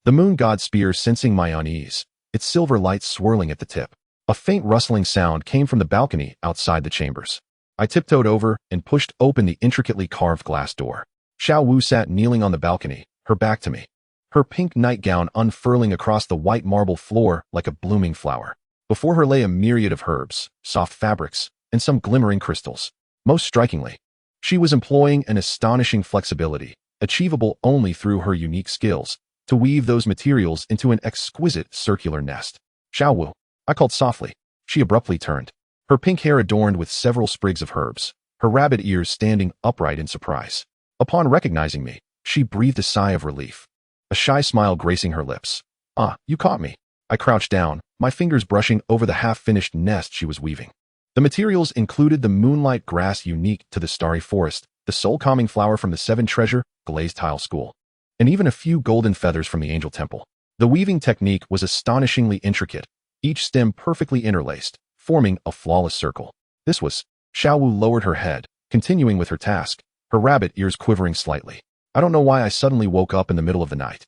The moon god spear sensing my unease, its silver light swirling at the tip. A faint rustling sound came from the balcony outside the chambers. I tiptoed over and pushed open the intricately carved glass door. Xiao Wu sat kneeling on the balcony, her back to me, her pink nightgown unfurling across the white marble floor like a blooming flower. Before her lay a myriad of herbs, soft fabrics, and some glimmering crystals. Most strikingly, she was employing an astonishing flexibility, achievable only through her unique skills, to weave those materials into an exquisite circular nest. Xiao Wu, I called softly. She abruptly turned, her pink hair adorned with several sprigs of herbs, her rabbit ears standing upright in surprise. Upon recognizing me, she breathed a sigh of relief, a shy smile gracing her lips. Ah, you caught me. I crouched down, my fingers brushing over the half-finished nest she was weaving. The materials included the moonlight grass unique to the starry forest, the soul-calming flower from the Seven Treasure, glazed tile school, and even a few golden feathers from the Angel Temple. The weaving technique was astonishingly intricate, each stem perfectly interlaced, forming a flawless circle. This was. Xiao Wu lowered her head, continuing with her task, her rabbit ears quivering slightly. I don't know why I suddenly woke up in the middle of the night,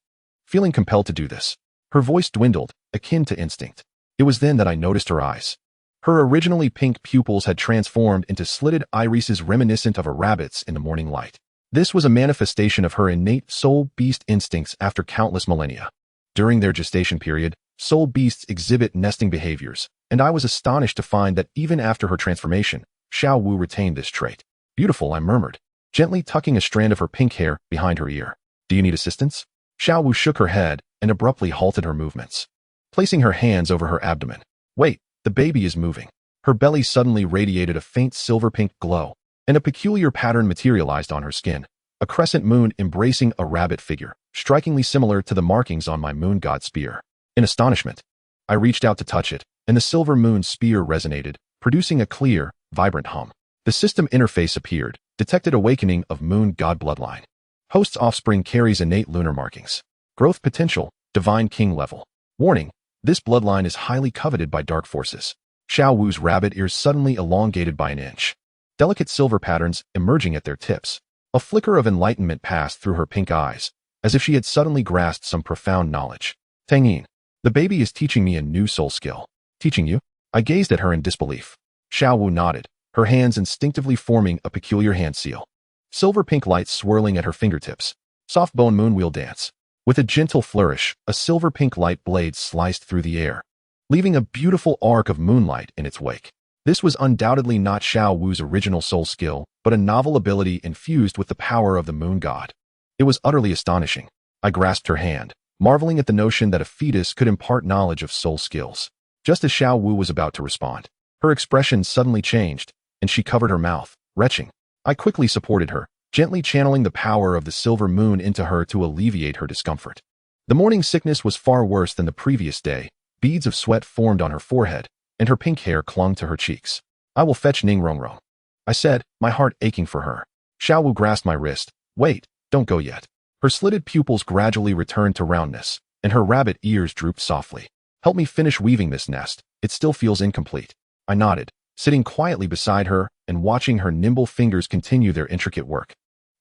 feeling compelled to do this. Her voice dwindled, akin to instinct. It was then that I noticed her eyes. Her originally pink pupils had transformed into slitted irises reminiscent of a rabbit's in the morning light. This was a manifestation of her innate soul beast instincts after countless millennia. During their gestation period, soul beasts exhibit nesting behaviors, and I was astonished to find that even after her transformation, Xiao Wu retained this trait. Beautiful, I murmured, gently tucking a strand of her pink hair behind her ear. Do you need assistance? Xiao Wu shook her head and abruptly halted her movements, placing her hands over her abdomen. Wait, the baby is moving. Her belly suddenly radiated a faint silver-pink glow, and a peculiar pattern materialized on her skin, a crescent moon embracing a rabbit figure, strikingly similar to the markings on my moon god spear. In astonishment, I reached out to touch it, and the silver moon spear resonated, producing a clear, vibrant hum. The system interface appeared, detected awakening of moon god bloodline. Host's offspring carries innate lunar markings. Growth potential, divine king level. Warning, this bloodline is highly coveted by dark forces. Xiao Wu's rabbit ears suddenly elongated by an inch, delicate silver patterns emerging at their tips. A flicker of enlightenment passed through her pink eyes, as if she had suddenly grasped some profound knowledge. Tang Yin, the baby is teaching me a new soul skill. Teaching you? I gazed at her in disbelief. Xiao Wu nodded, her hands instinctively forming a peculiar hand seal. Silver pink lights swirling at her fingertips. Soft bone moonwheel dance. With a gentle flourish, a silver pink light blade sliced through the air, leaving a beautiful arc of moonlight in its wake. This was undoubtedly not Xiao Wu's original soul skill, but a novel ability infused with the power of the moon god. It was utterly astonishing. I grasped her hand, marveling at the notion that a fetus could impart knowledge of soul skills. Just as Xiao Wu was about to respond, her expression suddenly changed, and she covered her mouth, retching. I quickly supported her, gently channeling the power of the silver moon into her to alleviate her discomfort. The morning sickness was far worse than the previous day. Beads of sweat formed on her forehead, and her pink hair clung to her cheeks. I will fetch Ning Rongrong, I said, my heart aching for her. Xiao Wu grasped my wrist. Wait, don't go yet. Her slitted pupils gradually returned to roundness, and her rabbit ears drooped softly. Help me finish weaving this nest. It still feels incomplete. I nodded, sitting quietly beside her and watching her nimble fingers continue their intricate work.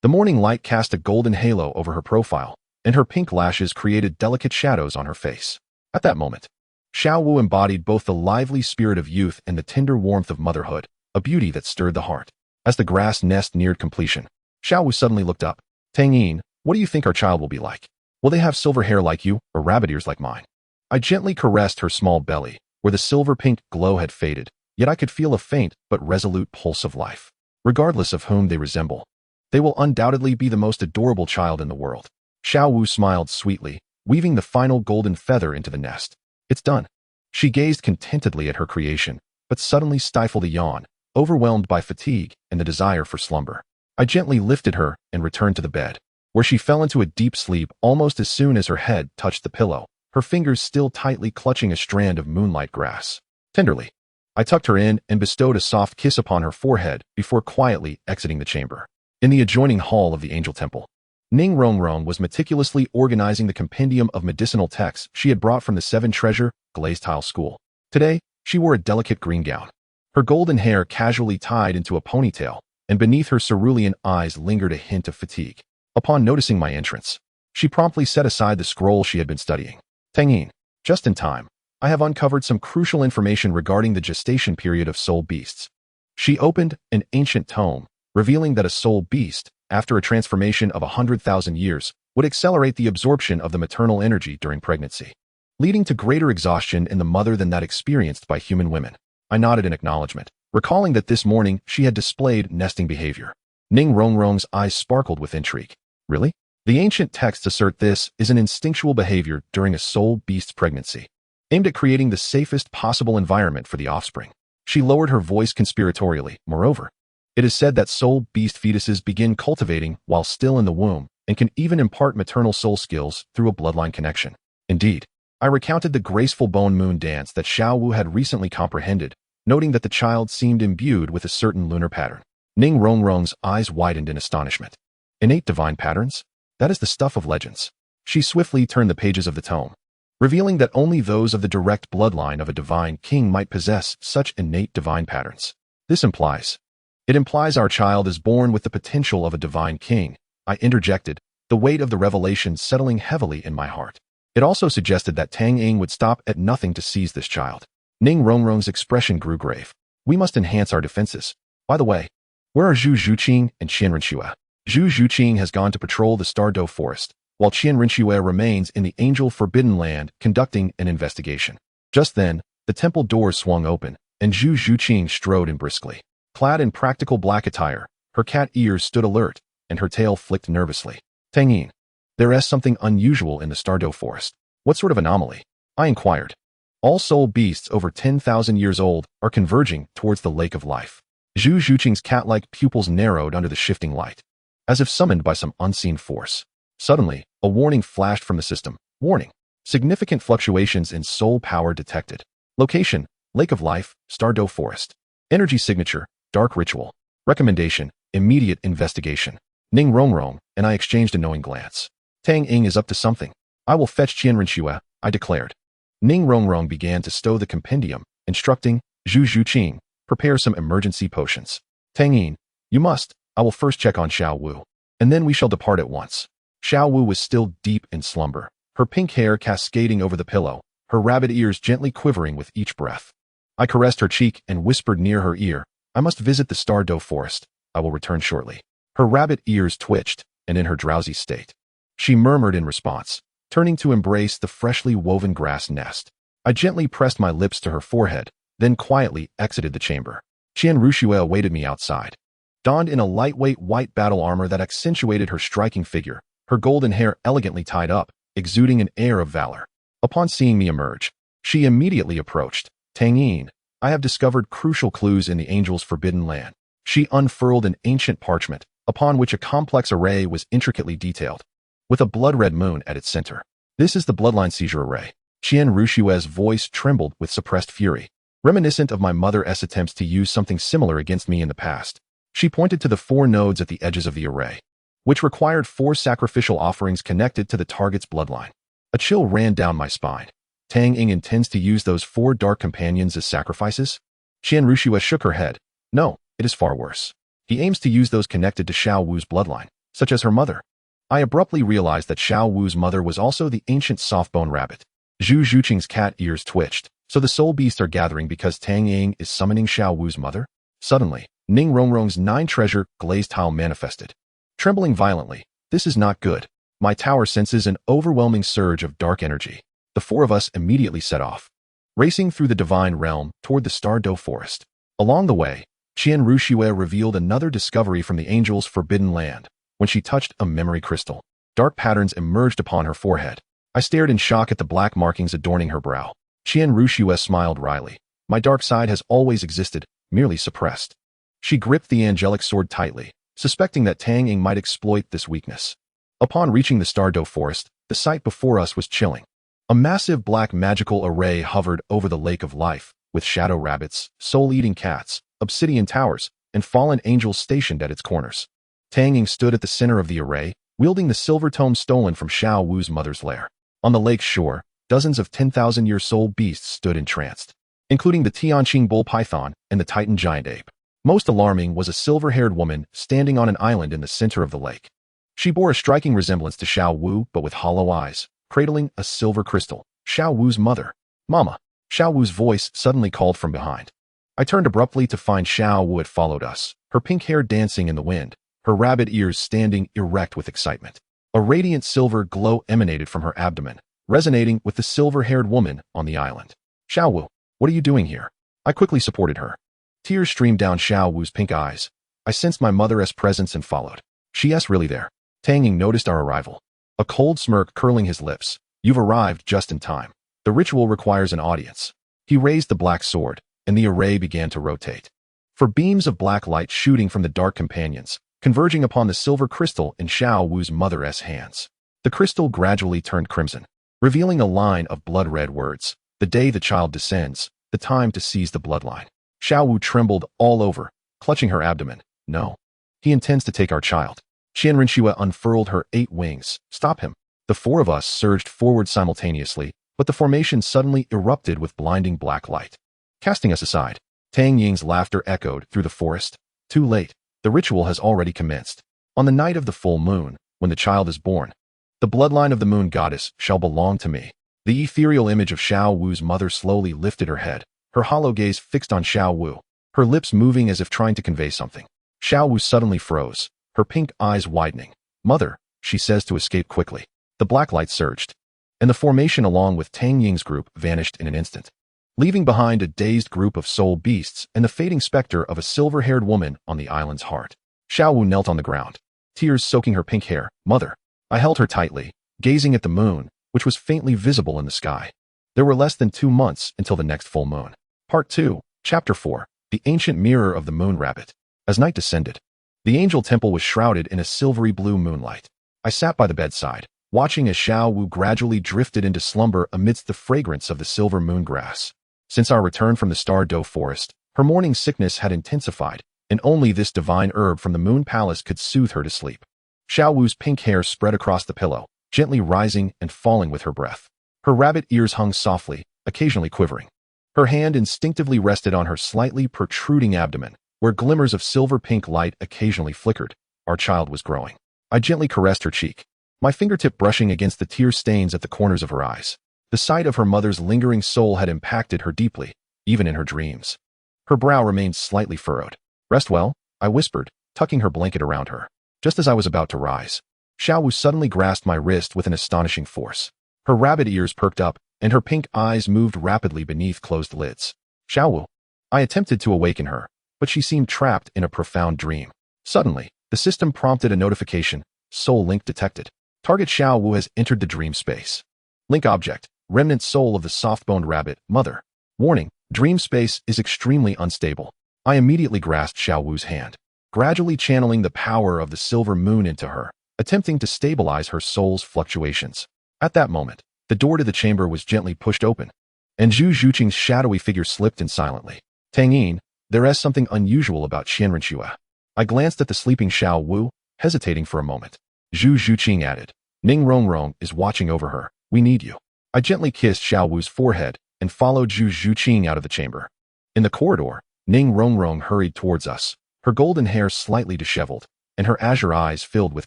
The morning light cast a golden halo over her profile, and her pink lashes created delicate shadows on her face. At that moment, Xiao Wu embodied both the lively spirit of youth and the tender warmth of motherhood, a beauty that stirred the heart. As the grass nest neared completion, Xiao Wu suddenly looked up. Tang Yin, what do you think our child will be like? Will they have silver hair like you, or rabbit ears like mine? I gently caressed her small belly, where the silver-pink glow had faded, yet I could feel a faint but resolute pulse of life. Regardless of whom they resemble, they will undoubtedly be the most adorable child in the world. Xiao Wu smiled sweetly, weaving the final golden feather into the nest. It's done. She gazed contentedly at her creation, but suddenly stifled a yawn, overwhelmed by fatigue and the desire for slumber. I gently lifted her and returned to the bed. where she fell into a deep sleep almost as soon as her head touched the pillow, her fingers still tightly clutching a strand of moonlight grass. Tenderly, I tucked her in and bestowed a soft kiss upon her forehead before quietly exiting the chamber. In the adjoining hall of the Angel Temple, Ning Rongrong was meticulously organizing the compendium of medicinal texts she had brought from the Seven Treasure Glazed Tile School. Today, she wore a delicate green gown, her golden hair casually tied into a ponytail, and beneath her cerulean eyes lingered a hint of fatigue. Upon noticing my entrance, she promptly set aside the scroll she had been studying. Tang Yin, just in time. I have uncovered some crucial information regarding the gestation period of soul beasts. She opened an ancient tome, revealing that a soul beast, after a transformation of 100,000 years, would accelerate the absorption of the maternal energy during pregnancy, leading to greater exhaustion in the mother than that experienced by human women. I nodded in acknowledgement, recalling that this morning she had displayed nesting behavior. Ning Rongrong's eyes sparkled with intrigue. Really? The ancient texts assert this is an instinctual behavior during a soul beast's pregnancy, aimed at creating the safest possible environment for the offspring. She lowered her voice conspiratorially. Moreover, it is said that soul beast fetuses begin cultivating while still in the womb and can even impart maternal soul skills through a bloodline connection. Indeed, I recounted the graceful bone moon dance that Xiao Wu had recently comprehended, noting that the child seemed imbued with a certain lunar pattern. Ning Rongrong's eyes widened in astonishment. Innate divine patterns? That is the stuff of legends. She swiftly turned the pages of the tome, revealing that only those of the direct bloodline of a divine king might possess such innate divine patterns. It implies our child is born with the potential of a divine king, I interjected, the weight of the revelation settling heavily in my heart. It also suggested that Tang Yin would stop at nothing to seize this child. Ning Rongrong's expression grew grave. We must enhance our defenses. By the way, where are Zhu Zhuqing and Qian Renxue? Zhu Zhuqing has gone to patrol the Stardow Forest, while Qian Renxue remains in the Angel Forbidden Land conducting an investigation. Just then, the temple doors swung open, and Zhu Zhuqing strode in briskly. Clad in practical black attire, her cat ears stood alert, and her tail flicked nervously. Tang Yin, there is something unusual in the Stardow Forest. What sort of anomaly? I inquired. All soul beasts over 10,000 years old are converging towards the lake of life. Zhu Zhuqing's cat-like pupils narrowed under the shifting light, as if summoned by some unseen force. Suddenly, a warning flashed from the system. Warning. Significant fluctuations in soul power detected. Location, Lake of Life, Stardow Forest. Energy signature, Dark Ritual. Recommendation, immediate investigation. Ning Rongrong and I exchanged a knowing glance. Tang Yin is up to something. I will fetch Qian Renxue, I declared. Ning Rongrong began to stow the compendium, instructing Zhu Zhuqing, prepare some emergency potions. Tang Yin, you must. I will first check on Xiao Wu, and then we shall depart at once. Xiao Wu was still deep in slumber, her pink hair cascading over the pillow, her rabbit ears gently quivering with each breath. I caressed her cheek and whispered near her ear, I must visit the Stardow Forest. I will return shortly. Her rabbit ears twitched, and in her drowsy state, she murmured in response, turning to embrace the freshly woven grass nest. I gently pressed my lips to her forehead, then quietly exited the chamber. Qian Renxue awaited me outside, donned in a lightweight white battle armor that accentuated her striking figure, her golden hair elegantly tied up, exuding an air of valor. Upon seeing me emerge, she immediately approached. Tang Yin, I have discovered crucial clues in the Angel's Forbidden Land. She unfurled an ancient parchment, upon which a complex array was intricately detailed, with a blood-red moon at its center. This is the bloodline seizure array. Qian Renxue's voice trembled with suppressed fury, reminiscent of my mother's attempts to use something similar against me in the past. She pointed to the 4 nodes at the edges of the array, which required 4 sacrificial offerings connected to the target's bloodline. A chill ran down my spine. Tang Yin intends to use those 4 dark companions as sacrifices? Qian Renxue shook her head. No, it is far worse. He aims to use those connected to Xiao Wu's bloodline, such as her mother. I abruptly realized that Xiao Wu's mother was also the ancient soft-bone rabbit. Zhu Zhuqing's cat ears twitched. So the soul beasts are gathering because Tang Yin is summoning Xiao Wu's mother? Suddenly, Ning Rongrong's 9-treasure glazed tile manifested. Trembling violently, this is not good. My tower senses an overwhelming surge of dark energy. The 4 of us immediately set off, racing through the divine realm toward the Stardow Forest. Along the way, Qian Renxue revealed another discovery from the Angel's Forbidden Land. When she touched a memory crystal, dark patterns emerged upon her forehead. I stared in shock at the black markings adorning her brow. Qian Renxue smiled wryly. My dark side has always existed, merely suppressed. She gripped the angelic sword tightly, suspecting that Tang Yin might exploit this weakness. Upon reaching the Douluo forest, the sight before us was chilling. A massive black magical array hovered over the lake of life, with shadow rabbits, soul-eating cats, obsidian towers, and fallen angels stationed at its corners. Tang Yin stood at the center of the array, wielding the silver tome stolen from Xiao Wu's mother's lair. On the lake's shore, dozens of 10,000-year soul beasts stood entranced, including the Tianqing bull python and the Titan giant ape. Most alarming was a silver-haired woman standing on an island in the center of the lake. She bore a striking resemblance to Xiao Wu, but with hollow eyes, cradling a silver crystal. Xiao Wu's mother. Mama. Xiao Wu's voice suddenly called from behind. I turned abruptly to find Xiao Wu had followed us, her pink hair dancing in the wind, her rabbit ears standing erect with excitement. A radiant silver glow emanated from her abdomen, resonating with the silver-haired woman on the island. Xiao Wu, what are you doing here? I quickly supported her. Tears streamed down Xiao Wu's pink eyes. I sensed my mother's presence and followed. She's really there. Tang Yin noticed our arrival. A cold smirk curling his lips. You've arrived just in time. The ritual requires an audience. He raised the black sword, and the array began to rotate. For beams of black light shooting from the dark companions, converging upon the silver crystal in Xiao Wu's mother's hands. The crystal gradually turned crimson, revealing a line of blood-red words. The day the child descends, the time to seize the bloodline. Xiao Wu trembled all over, clutching her abdomen. No. He intends to take our child. Qianrenxue unfurled her 8 wings. Stop him. The 4 of us surged forward simultaneously, but the formation suddenly erupted with blinding black light, casting us aside. Tang Yin's laughter echoed through the forest. Too late. The ritual has already commenced. On the night of the full moon, when the child is born, the bloodline of the moon goddess shall belong to me. The ethereal image of Xiao Wu's mother slowly lifted her head, her hollow gaze fixed on Xiao Wu, her lips moving as if trying to convey something. Xiao Wu suddenly froze, her pink eyes widening. Mother, she says to escape quickly. The black light surged, and the formation along with Tang Yin's group vanished in an instant, leaving behind a dazed group of soul beasts and the fading specter of a silver-haired woman on the island's heart. Xiao Wu knelt on the ground, tears soaking her pink hair. Mother. I held her tightly, gazing at the moon, which was faintly visible in the sky. There were less than 2 months until the next full moon. Part 2, Chapter 4, The Ancient Mirror of the Moon Rabbit. As night descended, the angel temple was shrouded in a silvery blue moonlight. I sat by the bedside, watching as Xiao Wu gradually drifted into slumber amidst the fragrance of the silver moon grass. Since our return from the Douluo forest, her morning sickness had intensified, and only this divine herb from the moon palace could soothe her to sleep. Xiao Wu's pink hair spread across the pillow, gently rising and falling with her breath. Her rabbit ears hung softly, occasionally quivering. Her hand instinctively rested on her slightly protruding abdomen, where glimmers of silver-pink light occasionally flickered. Our child was growing. I gently caressed her cheek, my fingertip brushing against the tear stains at the corners of her eyes. The sight of her mother's lingering soul had impacted her deeply, even in her dreams. Her brow remained slightly furrowed. Rest well, I whispered, tucking her blanket around her. Just as I was about to rise, Xiao Wu suddenly grasped my wrist with an astonishing force. Her rabbit ears perked up, and her pink eyes moved rapidly beneath closed lids. Xiao Wu. I attempted to awaken her, but she seemed trapped in a profound dream. Suddenly, the system prompted a notification. Soul link detected. Target Xiao Wu has entered the dream space. Link object. Remnant soul of the soft-boned rabbit. Mother. Warning. Dream space is extremely unstable. I immediately grasped Xiao Wu's hand, gradually channeling the power of the silver moon into her, attempting to stabilize her soul's fluctuations. At that moment, the door to the chamber was gently pushed open, and Zhu Zhuqing's shadowy figure slipped in silently. Tang Yin, there is something unusual about Qianrenxue. I glanced at the sleeping Xiao Wu, hesitating for a moment. Zhu Zhuqing added, Ning Rongrong is watching over her. We need you. I gently kissed Xiao Wu's forehead and followed Zhu Zhuqing out of the chamber. In the corridor, Ning Rongrong hurried towards us, her golden hair slightly disheveled, and her azure eyes filled with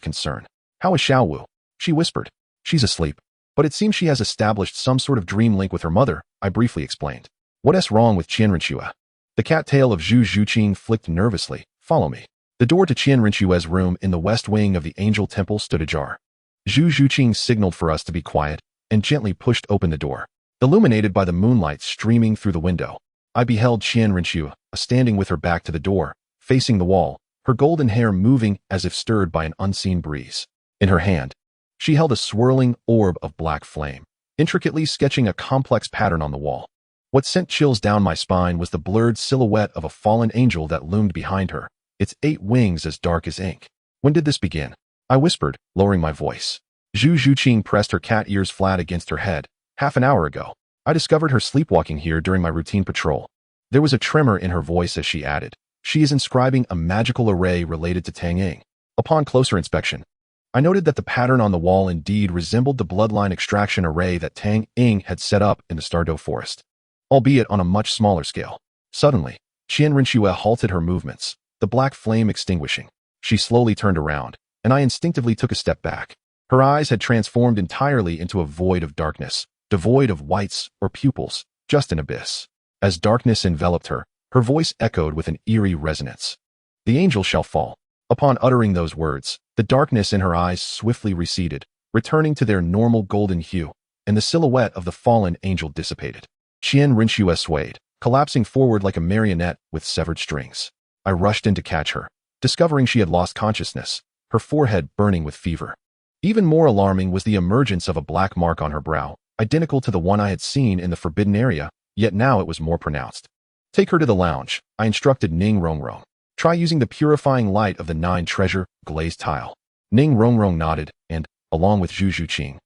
concern. How is Xiao Wu? She whispered. She's asleep, but it seems she has established some sort of dream link with her mother, I briefly explained. What's wrong with Qianrenxue? The cattail of Zhu Zhuqing flicked nervously. Follow me. The door to Qianrenxue's room in the west wing of the angel temple stood ajar. Zhu Zhuqing signaled for us to be quiet and gently pushed open the door. Illuminated by the moonlight streaming through the window, I beheld Qianrenxue standing with her back to the door, facing the wall, her golden hair moving as if stirred by an unseen breeze. In her hand, she held a swirling orb of black flame, intricately sketching a complex pattern on the wall. What sent chills down my spine was the blurred silhouette of a fallen angel that loomed behind her, its 8 wings as dark as ink. When did this begin? I whispered, lowering my voice. Zhu Zhuqing pressed her cat ears flat against her head. Half an hour ago, I discovered her sleepwalking here during my routine patrol. There was a tremor in her voice as she added, "She is inscribing a magical array related to Tang Yin." Upon closer inspection, I noted that the pattern on the wall indeed resembled the bloodline extraction array that Tang Yin had set up in the Douluo forest, albeit on a much smaller scale. Suddenly, Qian Rinxue halted her movements, the black flame extinguishing. She slowly turned around, and I instinctively took a step back. Her eyes had transformed entirely into a void of darkness, devoid of whites or pupils, just an abyss. As darkness enveloped her, her voice echoed with an eerie resonance. "The angel shall fall." Upon uttering those words, the darkness in her eyes swiftly receded, returning to their normal golden hue, and the silhouette of the fallen angel dissipated. Qian Rinxue swayed, collapsing forward like a marionette with severed strings. I rushed in to catch her, discovering she had lost consciousness, her forehead burning with fever. Even more alarming was the emergence of a black mark on her brow, identical to the one I had seen in the forbidden area, yet now it was more pronounced. "Take her to the lounge," I instructed Ning Rongrong. "Try using the purifying light of the 9 treasure glazed tile." Ning Rongrong nodded and, along with Zhu Zhuqing,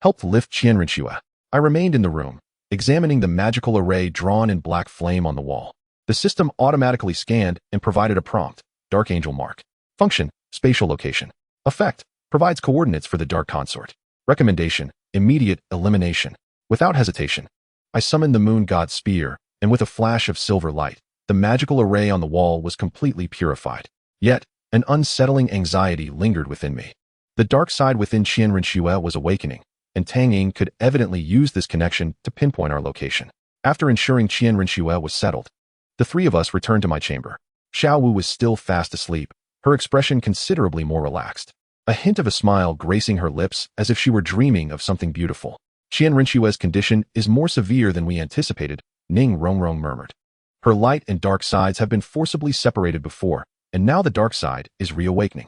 helped lift Qian Rinxue. I remained in the room, examining the magical array drawn in black flame on the wall. The system automatically scanned and provided a prompt: Dark Angel Mark. Function: Spatial Location. Effect: Provides coordinates for the Dark Consort. Recommendation: Immediate elimination. Without hesitation, I summoned the Moon God's Spear, and with a flash of silver light, the magical array on the wall was completely purified. Yet, an unsettling anxiety lingered within me. The dark side within Qian Rinxue was awakening, and Tang Yin could evidently use this connection to pinpoint our location. After ensuring Qian Rinxue was settled, the 3 of us returned to my chamber. Xiao Wu was still fast asleep, her expression considerably more relaxed, a hint of a smile gracing her lips as if she were dreaming of something beautiful. "Qian Rinxue's condition is more severe than we anticipated," Ning Rongrong murmured. "Her light and dark sides have been forcibly separated before, and now the dark side is reawakening."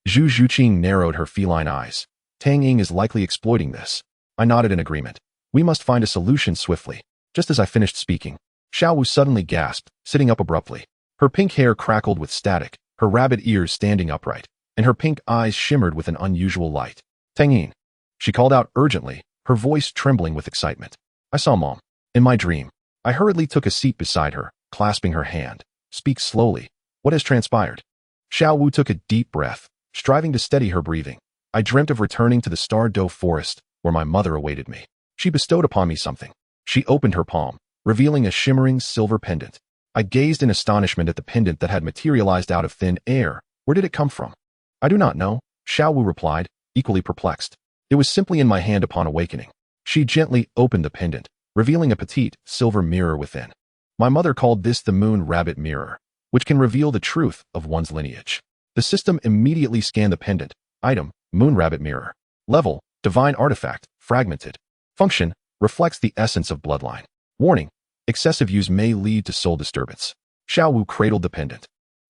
Zhu Zhuqing narrowed her feline eyes. "Tang Yin is likely exploiting this." I nodded in agreement. "We must find a solution swiftly." Just as I finished speaking, Xiao Wu suddenly gasped, sitting up abruptly. Her pink hair crackled with static, her rabbit ears standing upright, and her pink eyes shimmered with an unusual light. "Tang Yin," she called out urgently, her voice trembling with excitement. "I saw Mom." In my dream, I hurriedly took a seat beside her, clasping her hand. "Speak slowly. What has transpired?" Xiao Wu took a deep breath, striving to steady her breathing. "I dreamt of returning to the Douluo forest, where my mother awaited me. She bestowed upon me something." She opened her palm, revealing a shimmering silver pendant. I gazed in astonishment at the pendant that had materialized out of thin air. "Where did it come from?" "I do not know," Xiao Wu replied, equally perplexed. "It was simply in my hand upon awakening." She gently opened the pendant, revealing a petite, silver mirror within. "My mother called this the Moon Rabbit Mirror, which can reveal the truth of one's lineage." The system immediately scanned the pendant. Item: Moon Rabbit Mirror. Level: Divine Artifact, Fragmented. Function: Reflects the essence of bloodline. Warning: Excessive use may lead to soul disturbance. Xiao Wu cradled the pendant,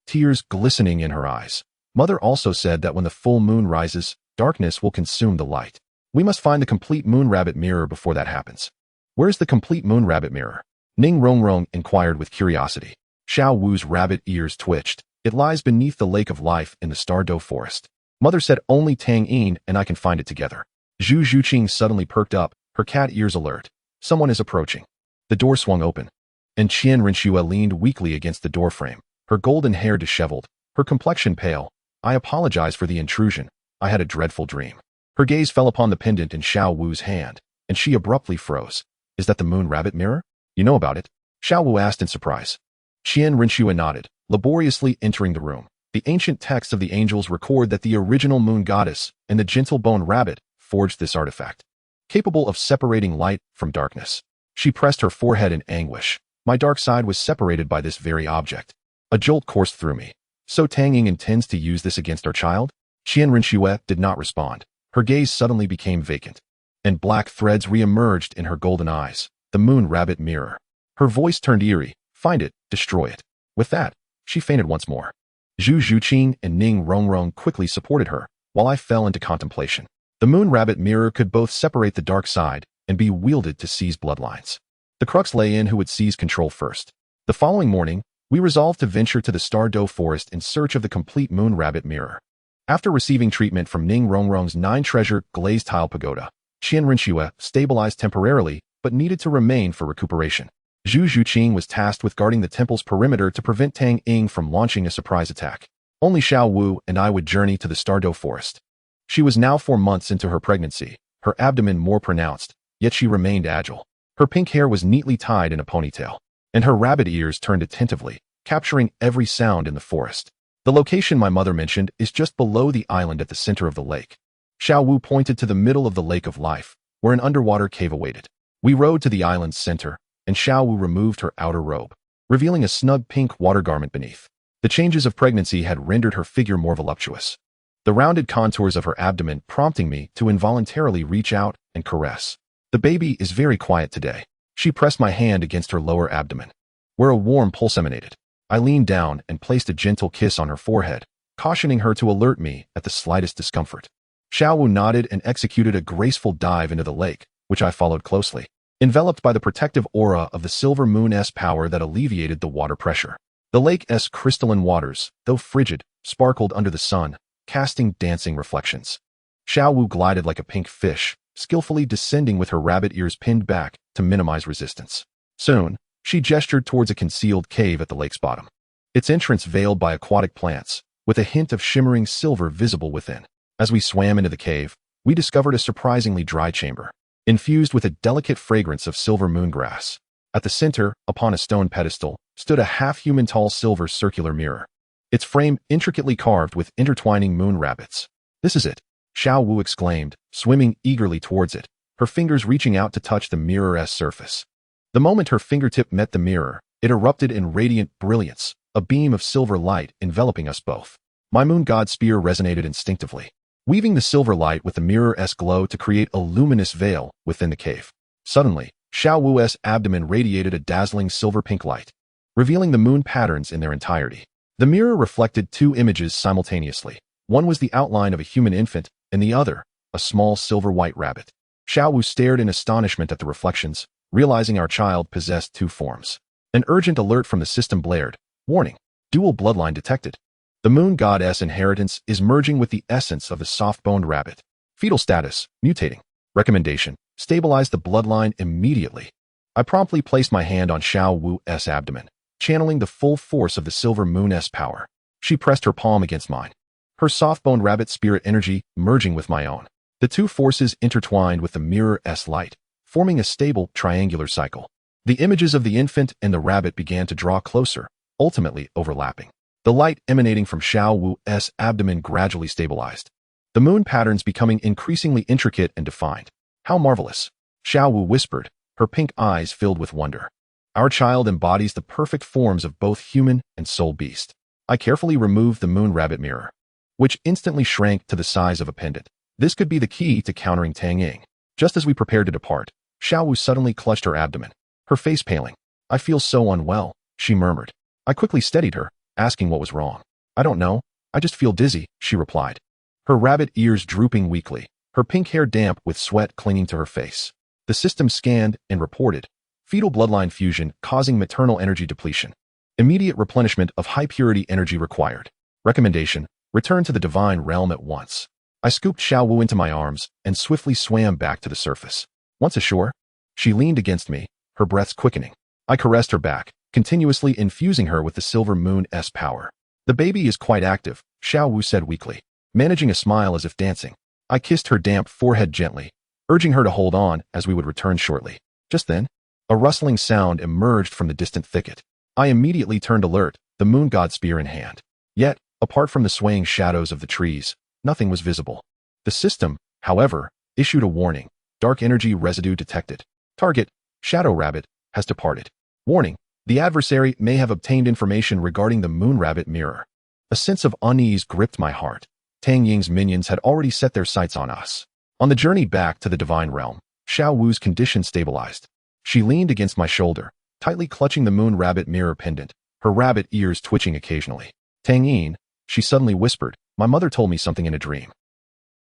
tears glistening in her eyes. "Mother also said that when the full moon rises, darkness will consume the light. We must find the complete Moon Rabbit Mirror before that happens." "Where's the complete Moon Rabbit Mirror?" Ning Rongrong inquired with curiosity. Xiao Wu's rabbit ears twitched. "It lies beneath the Lake of Life in the Douluo forest. Mother said only Tang Yin and I can find it together." Zhu Zhuqing suddenly perked up, her cat ears alert. "Someone is approaching." The door swung open, and Qian Rinxue leaned weakly against the doorframe, her golden hair disheveled, her complexion pale. "I apologize for the intrusion. I had a dreadful dream." Her gaze fell upon the pendant in Xiao Wu's hand, and she abruptly froze. "Is that the Moon Rabbit Mirror? You know about it?" Xiao Wu asked in surprise. Qian Rinxue nodded, laboriously entering the room. "The ancient texts of the angels record that the original moon goddess and the gentle-boned rabbit forged this artifact, capable of separating light from darkness." She pressed her forehead in anguish. My dark side was separated by this very object. A jolt coursed through me. "So Tang Yin intends to use this against our child?" Qian Rinxue did not respond. Her gaze suddenly became vacant, and black threads re-emerged in her golden eyes. "The Moon Rabbit Mirror." Her voice turned eerie. "Find it, destroy it." With that, she fainted once more. Zhu Zhuqing and Ning Rongrong quickly supported her, while I fell into contemplation. The Moon Rabbit Mirror could both separate the dark side and be wielded to seize bloodlines. The crux lay in who would seize control first. The following morning, we resolved to venture to the Douluo forest in search of the complete Moon Rabbit Mirror. After receiving treatment from Ning Rongrong's 9-treasure glazed tile pagoda, Qian Rinxue stabilized temporarily but needed to remain for recuperation. Zhu Zhuqing was tasked with guarding the temple's perimeter to prevent Tang Yin from launching a surprise attack. Only Xiao Wu and I would journey to the Stardow Forest. She was now 4 months into her pregnancy, her abdomen more pronounced, yet she remained agile. Her pink hair was neatly tied in a ponytail, and her rabbit ears turned attentively, capturing every sound in the forest. The location my mother mentioned is just below the island at the center of the lake. Xiao Wu pointed to the middle of the Lake of Life, where an underwater cave awaited. We rode to the island's center, and Xiao Wu removed her outer robe, revealing a snug pink water garment beneath. The changes of pregnancy had rendered her figure more voluptuous, the rounded contours of her abdomen prompting me to involuntarily reach out and caress. The baby is very quiet today. She pressed my hand against her lower abdomen, where a warm pulse emanated. I leaned down and placed a gentle kiss on her forehead, cautioning her to alert me at the slightest discomfort. Xiao Wu nodded and executed a graceful dive into the lake, which I followed closely, enveloped by the protective aura of the silver moon's power that alleviated the water pressure. The lake's crystalline waters, though frigid, sparkled under the sun, casting dancing reflections. Xiao Wu glided like a pink fish, skillfully descending with her rabbit ears pinned back to minimize resistance. Soon, she gestured towards a concealed cave at the lake's bottom, its entrance veiled by aquatic plants, with a hint of shimmering silver visible within. As we swam into the cave, we discovered a surprisingly dry chamber, infused with a delicate fragrance of silver moongrass. At the center, upon a stone pedestal, stood a half-human tall silver circular mirror, its frame intricately carved with intertwining moon rabbits. "This is it," Xiao Wu exclaimed, swimming eagerly towards it, her fingers reaching out to touch the mirror's surface. The moment her fingertip met the mirror, it erupted in radiant brilliance, a beam of silver light enveloping us both. My moon god spear resonated instinctively, weaving the silver light with the mirror's glow to create a luminous veil within the cave. Suddenly, Xiao Wu's abdomen radiated a dazzling silver-pink light, revealing the moon patterns in their entirety. The mirror reflected 2 images simultaneously. One was the outline of a human infant, and the other, a small silver-white rabbit. Xiao Wu stared in astonishment at the reflections, realizing our child possessed 2 forms. An urgent alert from the system blared. "Warning, dual bloodline detected. The moon god's inheritance is merging with the essence of the soft-boned rabbit. Fetal status, mutating. Recommendation, stabilize the bloodline immediately." I promptly placed my hand on Xiao Wu's abdomen, channeling the full force of the silver moon's power. She pressed her palm against mine, her soft-boned rabbit spirit energy merging with my own. The 2 forces intertwined with the mirror's light, forming a stable triangular cycle. The images of the infant and the rabbit began to draw closer, ultimately overlapping. The light emanating from Xiao Wu's abdomen gradually stabilized, the moon patterns becoming increasingly intricate and defined. "How marvelous," Xiao Wu whispered, her pink eyes filled with wonder. "Our child embodies the perfect forms of both human and soul beast." I carefully removed the moon rabbit mirror, which instantly shrank to the size of a pendant. This could be the key to countering Tang Yin. Just as we prepared to depart, Xiao Wu suddenly clutched her abdomen, her face paling. "I feel so unwell," she murmured. I quickly steadied her, asking what was wrong. "I don't know. I just feel dizzy," she replied, her rabbit ears drooping weakly, her pink hair damp with sweat clinging to her face. The system scanned and reported fetal bloodline fusion causing maternal energy depletion. Immediate replenishment of high-purity energy required. Recommendation, return to the divine realm at once. I scooped Xiao Wu into my arms and swiftly swam back to the surface. Once ashore, she leaned against me, her breaths quickening. I caressed her back, continuously infusing her with the silver moon's power. "The baby is quite active," Xiao Wu said weakly, managing a smile as if dancing. I kissed her damp forehead gently, urging her to hold on as we would return shortly. Just then, a rustling sound emerged from the distant thicket. I immediately turned alert, the moon god spear in hand. Yet, apart from the swaying shadows of the trees, nothing was visible. The system, however, issued a warning. Dark energy residue detected. Target, Shadow Rabbit, has departed. Warning, the adversary may have obtained information regarding the moon rabbit mirror. A sense of unease gripped my heart. Tang Ying's minions had already set their sights on us. On the journey back to the divine realm, Xiao Wu's condition stabilized. She leaned against my shoulder, tightly clutching the moon rabbit mirror pendant, her rabbit ears twitching occasionally. "Tang Yin," she suddenly whispered, "my mother told me something in a dream."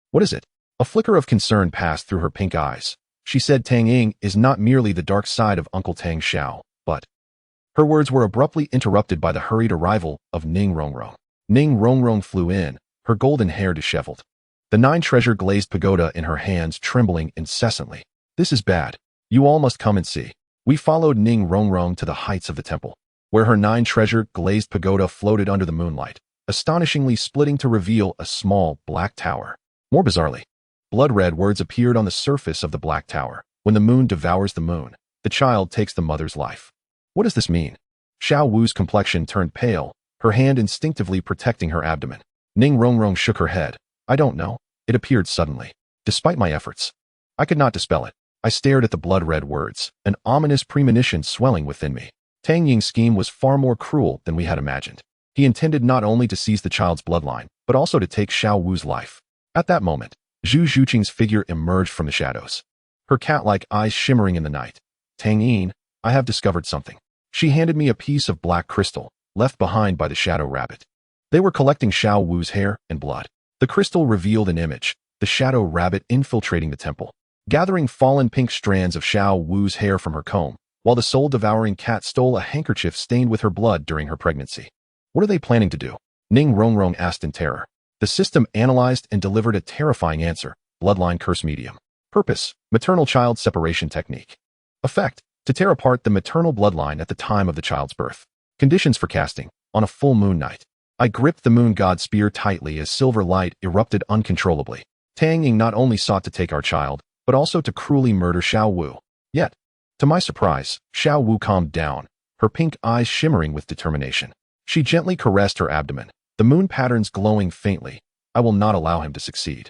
"What is it?" A flicker of concern passed through her pink eyes. She said Tang Yin is not merely the dark side of Uncle Tang Xiao, but... Her words were abruptly interrupted by the hurried arrival of Ning Rongrong. Ning Rongrong flew in, her golden hair disheveled. The 9-treasure glazed pagoda in her hands trembling incessantly. This is bad. You all must come and see. We followed Ning Rongrong to the heights of the temple, where her 9-treasure glazed pagoda floated under the moonlight, astonishingly splitting to reveal a small black tower. More bizarrely, blood-red words appeared on the surface of the black tower. When the moon devours the moon, the child takes the mother's life. What does this mean? Xiao Wu's complexion turned pale, her hand instinctively protecting her abdomen. Ning Rongrong shook her head. I don't know. It appeared suddenly. Despite my efforts, I could not dispel it. I stared at the blood-red words, an ominous premonition swelling within me. Tang Yin's scheme was far more cruel than we had imagined. He intended not only to seize the child's bloodline, but also to take Xiao Wu's life. At that moment, Zhu Zhuqing's figure emerged from the shadows, her cat-like eyes shimmering in the night. Tang Yin, I have discovered something. She handed me a piece of black crystal, left behind by the shadow rabbit. They were collecting Xiao Wu's hair and blood. The crystal revealed an image, the shadow rabbit infiltrating the temple, gathering fallen pink strands of Xiao Wu's hair from her comb, while the soul-devouring cat stole a handkerchief stained with her blood during her pregnancy. What are they planning to do? Ning Rongrong asked in terror. The system analyzed and delivered a terrifying answer. Bloodline curse medium. Purpose: maternal child separation technique. Effect: to tear apart the maternal bloodline at the time of the child's birth. Conditions for casting: on a full moon night. I gripped the moon god spear tightly as silver light erupted uncontrollably. Tang Yin not only sought to take our child, but also to cruelly murder Xiao Wu. Yet, to my surprise, Xiao Wu calmed down, her pink eyes shimmering with determination. She gently caressed her abdomen, the moon patterns glowing faintly. I will not allow him to succeed.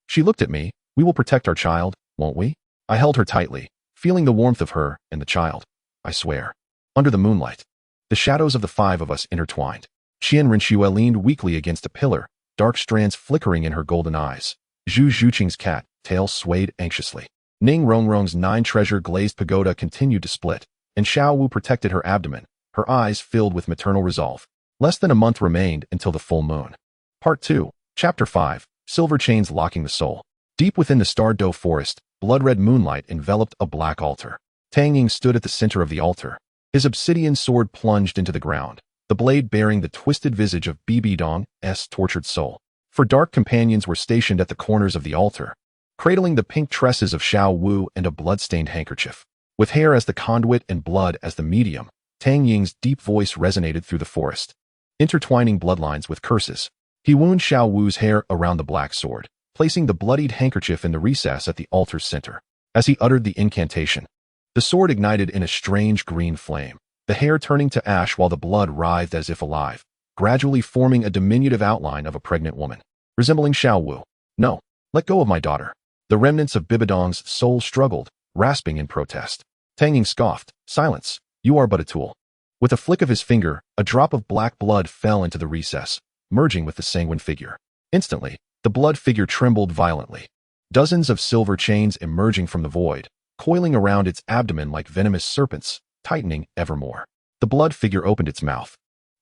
She looked at me. We will protect our child, won't we? I held her tightly, feeling the warmth of her and the child. I swear. Under the moonlight, the shadows of the 5 of us intertwined. Qian Rinxue leaned weakly against a pillar, dark strands flickering in her golden eyes. Zhu Zhuqing's cat tail swayed anxiously. Ning Rongrong's 9-treasure glazed pagoda continued to split, and Xiao Wu protected her abdomen, her eyes filled with maternal resolve. Less than a month remained until the full moon. Part 2, Chapter 5, Silver Chains Locking the Soul. Deep within the Douluo forest, blood-red moonlight enveloped a black altar. Tang Yin stood at the center of the altar. His obsidian sword plunged into the ground, the blade bearing the twisted visage of Bibi Dong's tortured soul. For dark companions were stationed at the corners of the altar, cradling the pink tresses of Xiao Wu and a blood-stained handkerchief. With hair as the conduit and blood as the medium, Tang Yin's deep voice resonated through the forest, intertwining bloodlines with curses. He wound Xiao Wu's hair around the black sword, placing the bloodied handkerchief in the recess at the altar's center. As he uttered the incantation, the sword ignited in a strange green flame, the hair turning to ash while the blood writhed as if alive, gradually forming a diminutive outline of a pregnant woman, resembling Xiao Wu. No, let go of my daughter. The remnants of Bibidong's soul struggled, rasping in protest. Tang Yin scoffed. Silence. You are but a tool. With a flick of his finger, a drop of black blood fell into the recess, merging with the sanguine figure. Instantly, the blood figure trembled violently, dozens of silver chains emerging from the void, coiling around its abdomen like venomous serpents, tightening evermore. The blood figure opened its mouth,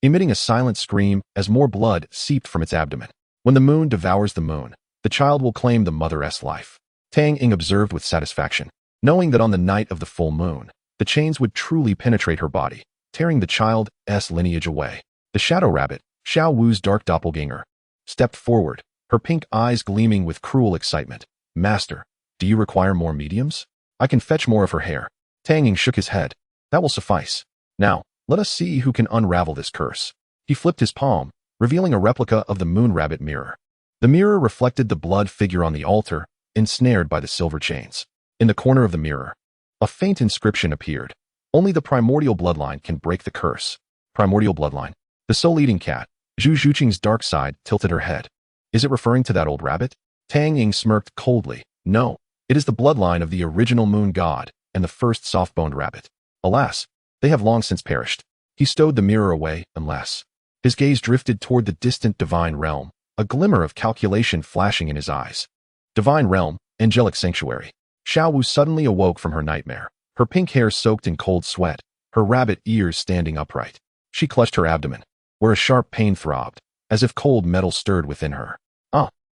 emitting a silent scream as more blood seeped from its abdomen. When the moon devours the moon, the child will claim the mother's life. Tang Yin observed with satisfaction, knowing that on the night of the full moon, the chains would truly penetrate her body, tearing the child's lineage away. The shadow rabbit, Xiao Wu's dark doppelganger, stepped forward, her pink eyes gleaming with cruel excitement. Master, do you require more mediums? I can fetch more of her hair. Tang Yin shook his head. That will suffice. Now, let us see who can unravel this curse. He flipped his palm, revealing a replica of the moon rabbit mirror. The mirror reflected the blood figure on the altar, ensnared by the silver chains. In the corner of the mirror, a faint inscription appeared. Only the primordial bloodline can break the curse. Primordial bloodline. The soul-eating cat, Zhu Zhuqing's dark side, tilted her head. Is it referring to that old rabbit? Tang Yin smirked coldly. No, it is the bloodline of the original moon god and the first soft-boned rabbit. Alas, they have long since perished. He stowed the mirror away, unless. His gaze drifted toward the distant divine realm, a glimmer of calculation flashing in his eyes. Divine realm, angelic sanctuary. Xiao Wu suddenly awoke from her nightmare, her pink hair soaked in cold sweat, her rabbit ears standing upright. She clutched her abdomen, where a sharp pain throbbed, as if cold metal stirred within her.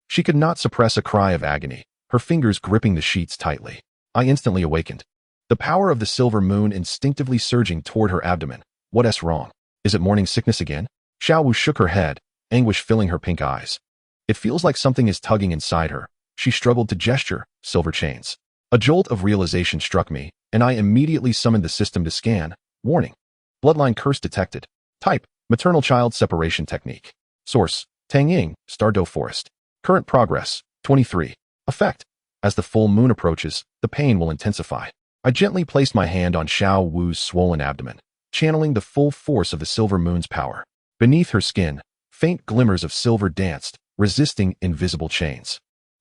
She could not suppress a cry of agony, her fingers gripping the sheets tightly. I instantly awakened, the power of the silver moon instinctively surging toward her abdomen. What's wrong? Is it morning sickness again? Xiao Wu shook her head, anguish filling her pink eyes. It feels like something is tugging inside her. She struggled to gesture. Silver chains. A jolt of realization struck me, and I immediately summoned the system to scan. Warning. Bloodline curse detected. Type. Maternal child separation technique. Source. Tang Yin, Stardow Forest. Current progress. 23. Effect. As the full moon approaches, the pain will intensify. I gently placed my hand on Xiao Wu's swollen abdomen, channeling the full force of the silver moon's power. Beneath her skin, faint glimmers of silver danced, resisting invisible chains.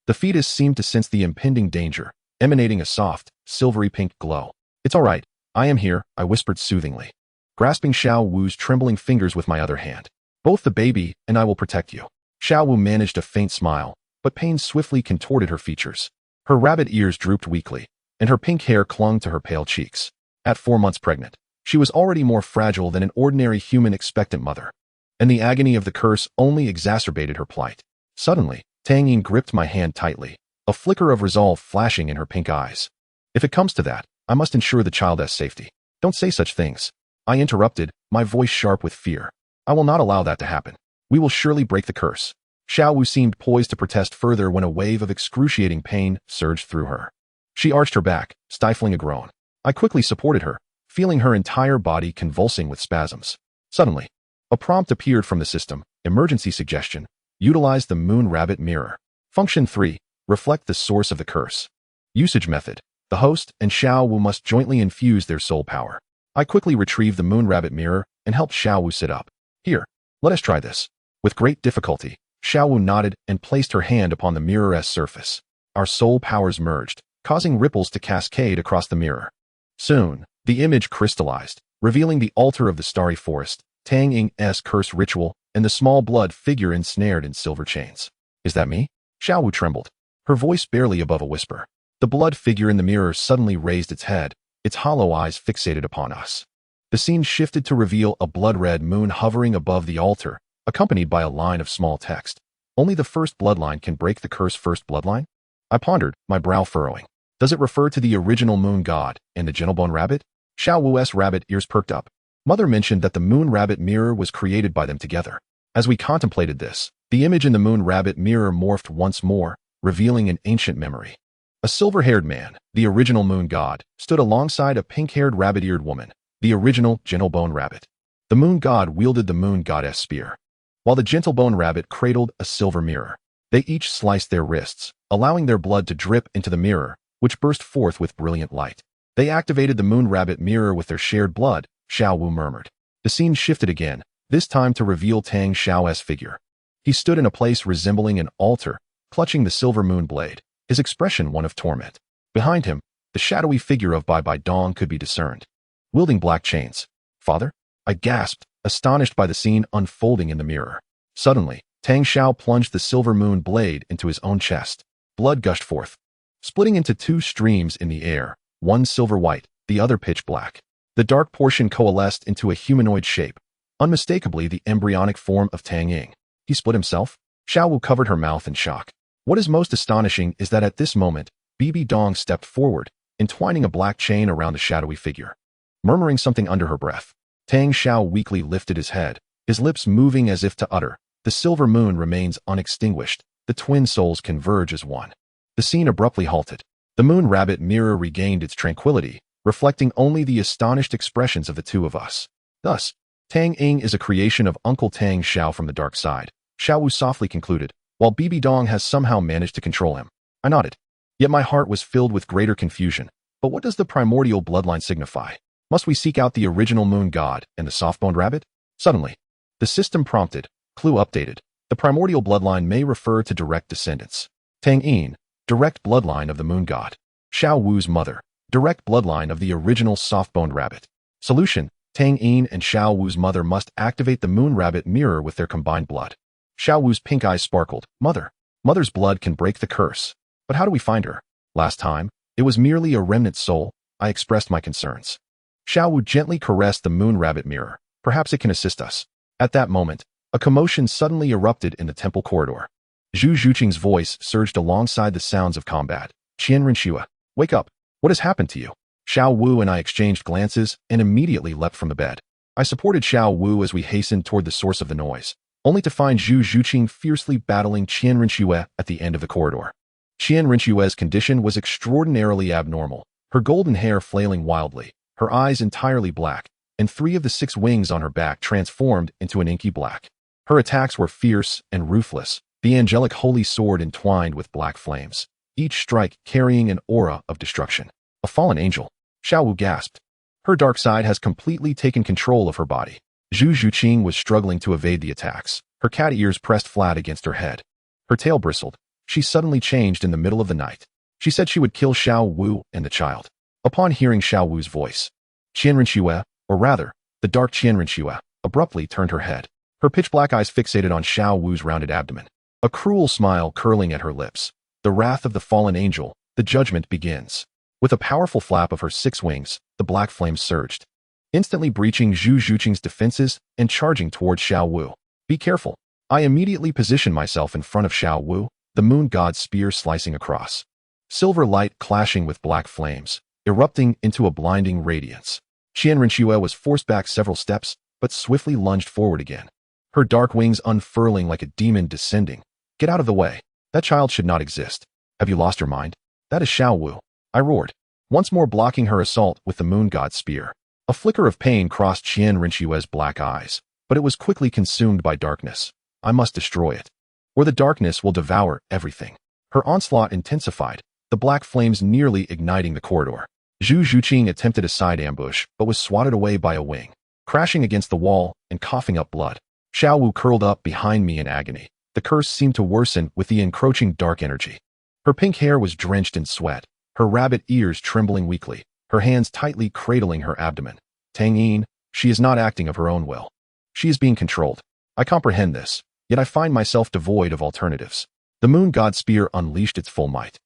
The fetus seemed to sense the impending danger, emanating a soft, silvery pink glow. It's all right. I am here, I whispered soothingly, grasping Xiao Wu's trembling fingers with my other hand. Both the baby and I will protect you. Xiao Wu managed a faint smile, but pain swiftly contorted her features. Her rabbit ears drooped weakly, and her pink hair clung to her pale cheeks. At 4 months pregnant, she was already more fragile than an ordinary human expectant mother, and the agony of the curse only exacerbated her plight. Suddenly, Tang Yin gripped my hand tightly, a flicker of resolve flashing in her pink eyes. If it comes to that, I must ensure the child has safety. Don't say such things. I interrupted, my voice sharp with fear. I will not allow that to happen. We will surely break the curse. Xiao Wu seemed poised to protest further when a wave of excruciating pain surged through her. She arched her back, stifling a groan. I quickly supported her, feeling her entire body convulsing with spasms. Suddenly, a prompt appeared from the system. Emergency suggestion. Utilize the moon rabbit mirror. Function 3. Reflect the source of the curse. Usage method. The host and Xiao Wu must jointly infuse their soul power. I quickly retrieved the moon rabbit mirror and helped Xiao Wu sit up. Here, let us try this. With great difficulty, Xiao Wu nodded and placed her hand upon the mirror's surface. Our soul powers merged, causing ripples to cascade across the mirror. Soon, the image crystallized, revealing the altar of the starry forest, Tang Ying's curse ritual, and the small blood figure ensnared in silver chains. Is that me? Xiao Wu trembled, her voice barely above a whisper. The blood figure in the mirror suddenly raised its head, its hollow eyes fixated upon us. The scene shifted to reveal a blood-red moon hovering above the altar, accompanied by a line of small text. Only the first bloodline can break the curse. First bloodline? I pondered, my brow furrowing. Does it refer to the original moon god and the gentlebone rabbit? Xiao Wu's rabbit ears perked up. Mother mentioned that the moon rabbit mirror was created by them together. As we contemplated this, the image in the moon rabbit mirror morphed once more, revealing an ancient memory. A silver-haired man, the original moon god, stood alongside a pink-haired rabbit-eared woman, the original gentlebone rabbit. The moon god wielded the moon goddess spear, while the gentlebone rabbit cradled a silver mirror. They each sliced their wrists, allowing their blood to drip into the mirror, which burst forth with brilliant light. They activated the moon rabbit mirror with their shared blood, Xiao Wu murmured. The scene shifted again, this time to reveal Tang Xiao's figure. He stood in a place resembling an altar, clutching the silver moon blade, his expression one of torment. Behind him, the shadowy figure of Bai Bai Dong could be discerned, wielding black chains. Father? I gasped, astonished by the scene unfolding in the mirror. Suddenly, Tang Xiao plunged the silver moon blade into his own chest. Blood gushed forth, splitting into 2 streams in the air, one silver-white, the other pitch black. The dark portion coalesced into a humanoid shape, unmistakably the embryonic form of Tang Yin. He split himself? Xiao Wu covered her mouth in shock. What is most astonishing is that at this moment, Bibi Dong stepped forward, entwining a black chain around the shadowy figure. Murmuring something under her breath, Tang Xiao weakly lifted his head, his lips moving as if to utter, "The silver moon remains unextinguished, the twin souls converge as one." The scene abruptly halted. The moon rabbit mirror regained its tranquility, reflecting only the astonished expressions of the two of us. Thus, Tang Yin is a creation of Uncle Tang Xiao from the dark side, Xiao Wu softly concluded, while Bibi Dong has somehow managed to control him. I nodded. Yet my heart was filled with greater confusion. But what does the primordial bloodline signify? Must we seek out the original moon god and the soft-boned rabbit? Suddenly, the system prompted, clue updated. The primordial bloodline may refer to direct descendants. Tang Yin, direct bloodline of the moon god. Xiao Wu's mother, direct bloodline of the original soft-boned rabbit. Solution: Tang Yin and Xiao Wu's mother must activate the moon rabbit mirror with their combined blood. Xiao Wu's pink eyes sparkled. Mother's blood can break the curse. But how do we find her? Last time, it was merely a remnant soul. I expressed my concerns. Xiao Wu gently caressed the moon rabbit mirror. Perhaps it can assist us. At that moment, a commotion suddenly erupted in the temple corridor. Zhu Zhuqing's voice surged alongside the sounds of combat. Qian Renshua, wake up. What has happened to you? Xiao Wu and I exchanged glances and immediately leapt from the bed. I supported Xiao Wu as we hastened toward the source of the noise. only to find Zhu Zhuqing fiercely battling Qian Rinxue at the end of the corridor. Qian Rinxue's condition was extraordinarily abnormal, her golden hair flailing wildly, her eyes entirely black, and 3 of the 6 wings on her back transformed into an inky black. Her attacks were fierce and ruthless, the angelic holy sword entwined with black flames, each strike carrying an aura of destruction. A fallen angel, Xiao Wu gasped. Her dark side has completely taken control of her body. Zhu Zhuqing was struggling to evade the attacks, her cat ears pressed flat against her head. Her tail bristled. She suddenly changed in the middle of the night. She said she would kill Xiao Wu and the child. Upon hearing Xiao Wu's voice, Qian Rinxue, or rather, the dark Qian Rinxue, abruptly turned her head, her pitch-black eyes fixated on Xiao Wu's rounded abdomen, a cruel smile curling at her lips. The wrath of the fallen angel, the judgment begins. With a powerful flap of her 6 wings, the black flames surged, instantly breaching Zhu Zhuqing's defenses and charging towards Xiao Wu. Be careful. I immediately positioned myself in front of Xiao Wu, the moon god's spear slicing across. Silver light clashing with black flames, erupting into a blinding radiance. Qian Rinxue was forced back several steps, but swiftly lunged forward again, her dark wings unfurling like a demon descending. Get out of the way. That child should not exist. Have you lost your mind? That is Xiao Wu, I roared, once more blocking her assault with the moon god's spear. A flicker of pain crossed Qian Rinxue's black eyes, but it was quickly consumed by darkness. I must destroy it, or the darkness will devour everything. Her onslaught intensified, the black flames nearly igniting the corridor. Zhu Zhuqing attempted a side ambush, but was swatted away by a wing, crashing against the wall and coughing up blood. Xiao Wu curled up behind me in agony. The curse seemed to worsen with the encroaching dark energy. Her pink hair was drenched in sweat, her rabbit ears trembling weakly, her hands tightly cradling her abdomen. Tang Yin, she is not acting of her own will. She is being controlled. I comprehend this, yet I find myself devoid of alternatives. The moon god spear unleashed its full might,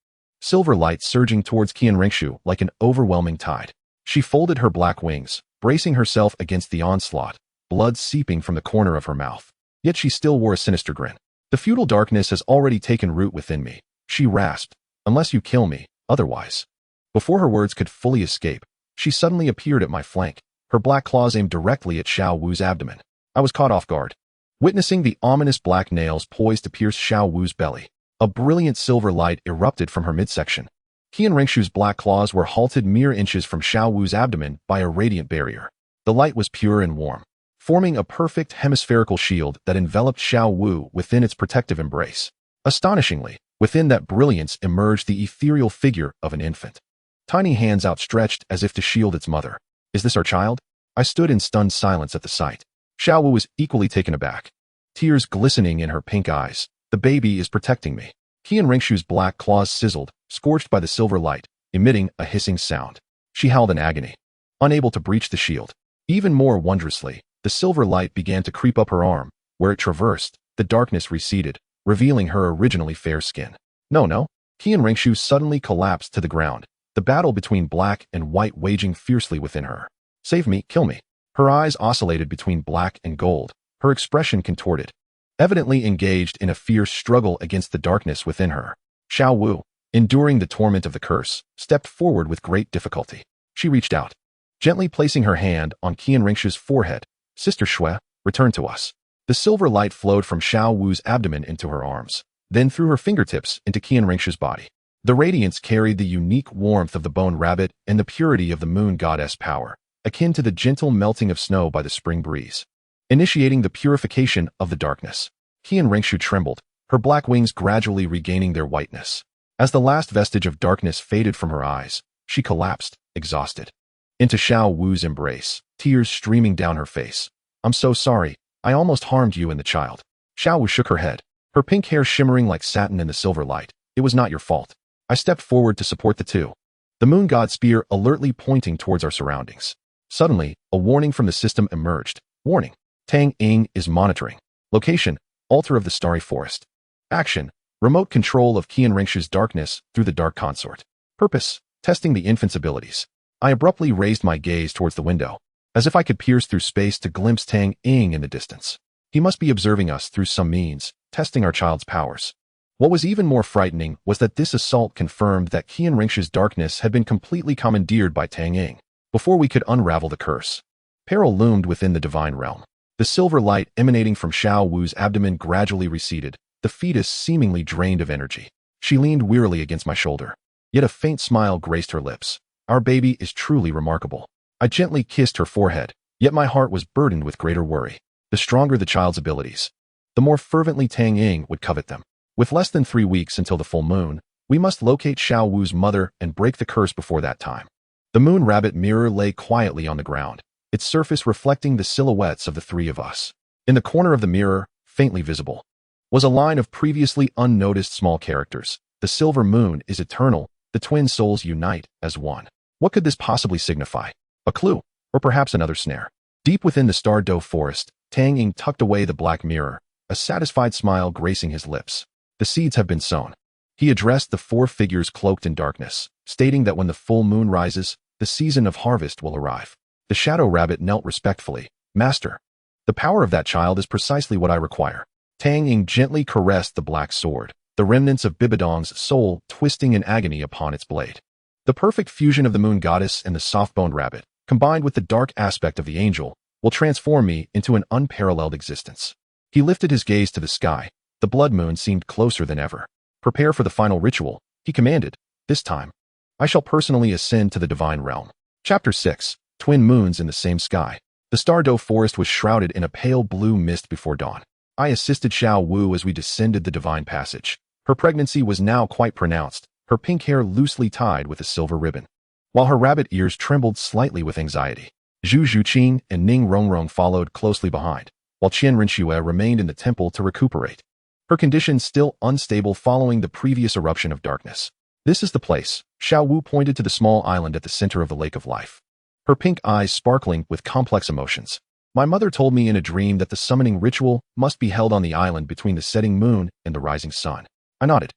silver light surging towards Qian Rinxue like an overwhelming tide. She folded her black wings, bracing herself against the onslaught, blood seeping from the corner of her mouth. Yet she still wore a sinister grin. The feudal darkness has already taken root within me, she rasped, unless you kill me, otherwise. Before her words could fully escape, she suddenly appeared at my flank, her black claws aimed directly at Xiao Wu's abdomen. I was caught off guard, witnessing the ominous black nails poised to pierce Xiao Wu's belly. A brilliant silver light erupted from her midsection. Qian Rinxue's black claws were halted mere inches from Xiao Wu's abdomen by a radiant barrier. The light was pure and warm, forming a perfect hemispherical shield that enveloped Xiao Wu within its protective embrace. Astonishingly, within that brilliance emerged the ethereal figure of an infant, tiny hands outstretched as if to shield its mother. Is this our child? I stood in stunned silence at the sight. Xiao Wu was equally taken aback, tears glistening in her pink eyes. The baby is protecting me. Qian Rinxue's black claws sizzled, scorched by the silver light, emitting a hissing sound. She howled in agony, unable to breach the shield. Even more wondrously, the silver light began to creep up her arm. Where it traversed, the darkness receded, revealing her originally fair skin. No. Qian Rinxue suddenly collapsed to the ground, the battle between black and white waging fiercely within her. Save me, kill me. Her eyes oscillated between black and gold, her expression contorted, evidently engaged in a fierce struggle against the darkness within her. Xiao Wu, enduring the torment of the curse, stepped forward with great difficulty. She reached out, gently placing her hand on Qian Rinxue's forehead. Sister Shui, return to us. The silver light flowed from Xiao Wu's abdomen into her arms, then through her fingertips into Qian Rinxue's body. The radiance carried the unique warmth of the bone rabbit and the purity of the moon goddess power, akin to the gentle melting of snow by the spring breeze, initiating the purification of the darkness. Qian Rinxue trembled, her black wings gradually regaining their whiteness. As the last vestige of darkness faded from her eyes, she collapsed, exhausted, into Xiao Wu's embrace, tears streaming down her face. I'm so sorry, I almost harmed you and the child. Xiao Wu shook her head, her pink hair shimmering like satin in the silver light. It was not your fault. I stepped forward to support the two, the moon god spear alertly pointing towards our surroundings. Suddenly, a warning from the system emerged. Warning. Tang Yin is monitoring. Location, altar of the starry forest. Action, remote control of Qian Rinxue's darkness through the dark consort. Purpose, testing the infant's abilities. I abruptly raised my gaze towards the window, as if I could pierce through space to glimpse Tang Yin in the distance. He must be observing us through some means, testing our child's powers. What was even more frightening was that this assault confirmed that Qian Rinxue's darkness had been completely commandeered by Tang Yin before we could unravel the curse. Peril loomed within the divine realm. The silver light emanating from Xiao Wu's abdomen gradually receded, the fetus seemingly drained of energy. She leaned wearily against my shoulder. Yet a faint smile graced her lips. Our baby is truly remarkable. I gently kissed her forehead, yet my heart was burdened with greater worry. The stronger the child's abilities, the more fervently Tang Yin would covet them. With less than 3 weeks until the full moon, we must locate Xiao Wu's mother and break the curse before that time. The moon rabbit mirror lay quietly on the ground, its surface reflecting the silhouettes of the three of us. In the corner of the mirror, faintly visible, was a line of previously unnoticed small characters. The silver moon is eternal, the twin souls unite as one. What could this possibly signify? A clue, or perhaps another snare? Deep within the Douluo forest, Tang Yin tucked away the black mirror, a satisfied smile gracing his lips. The seeds have been sown. He addressed the 4 figures cloaked in darkness, stating that when the full moon rises, the season of harvest will arrive. The shadow rabbit knelt respectfully. Master, the power of that child is precisely what I require. Tang Yin gently caressed the black sword, the remnants of Bibidong's soul twisting in agony upon its blade. The perfect fusion of the moon goddess and the soft-boned rabbit, combined with the dark aspect of the angel, will transform me into an unparalleled existence. He lifted his gaze to the sky. The blood moon seemed closer than ever. Prepare for the final ritual, he commanded. This time, I shall personally ascend to the divine realm. Chapter 6. Twin moons in the same sky. The Douluo forest was shrouded in a pale blue mist before dawn. I assisted Xiao Wu as we descended the divine passage. Her pregnancy was now quite pronounced, her pink hair loosely tied with a silver ribbon, while her rabbit ears trembled slightly with anxiety. Zhu Zhuqin and Ning Rongrong followed closely behind, while Qian Rinxue remained in the temple to recuperate, her condition still unstable following the previous eruption of darkness. This is the place. Xiao Wu pointed to the small island at the center of the lake of life, her pink eyes sparkling with complex emotions. My mother told me in a dream that the summoning ritual must be held on the island between the setting moon and the rising sun. I nodded,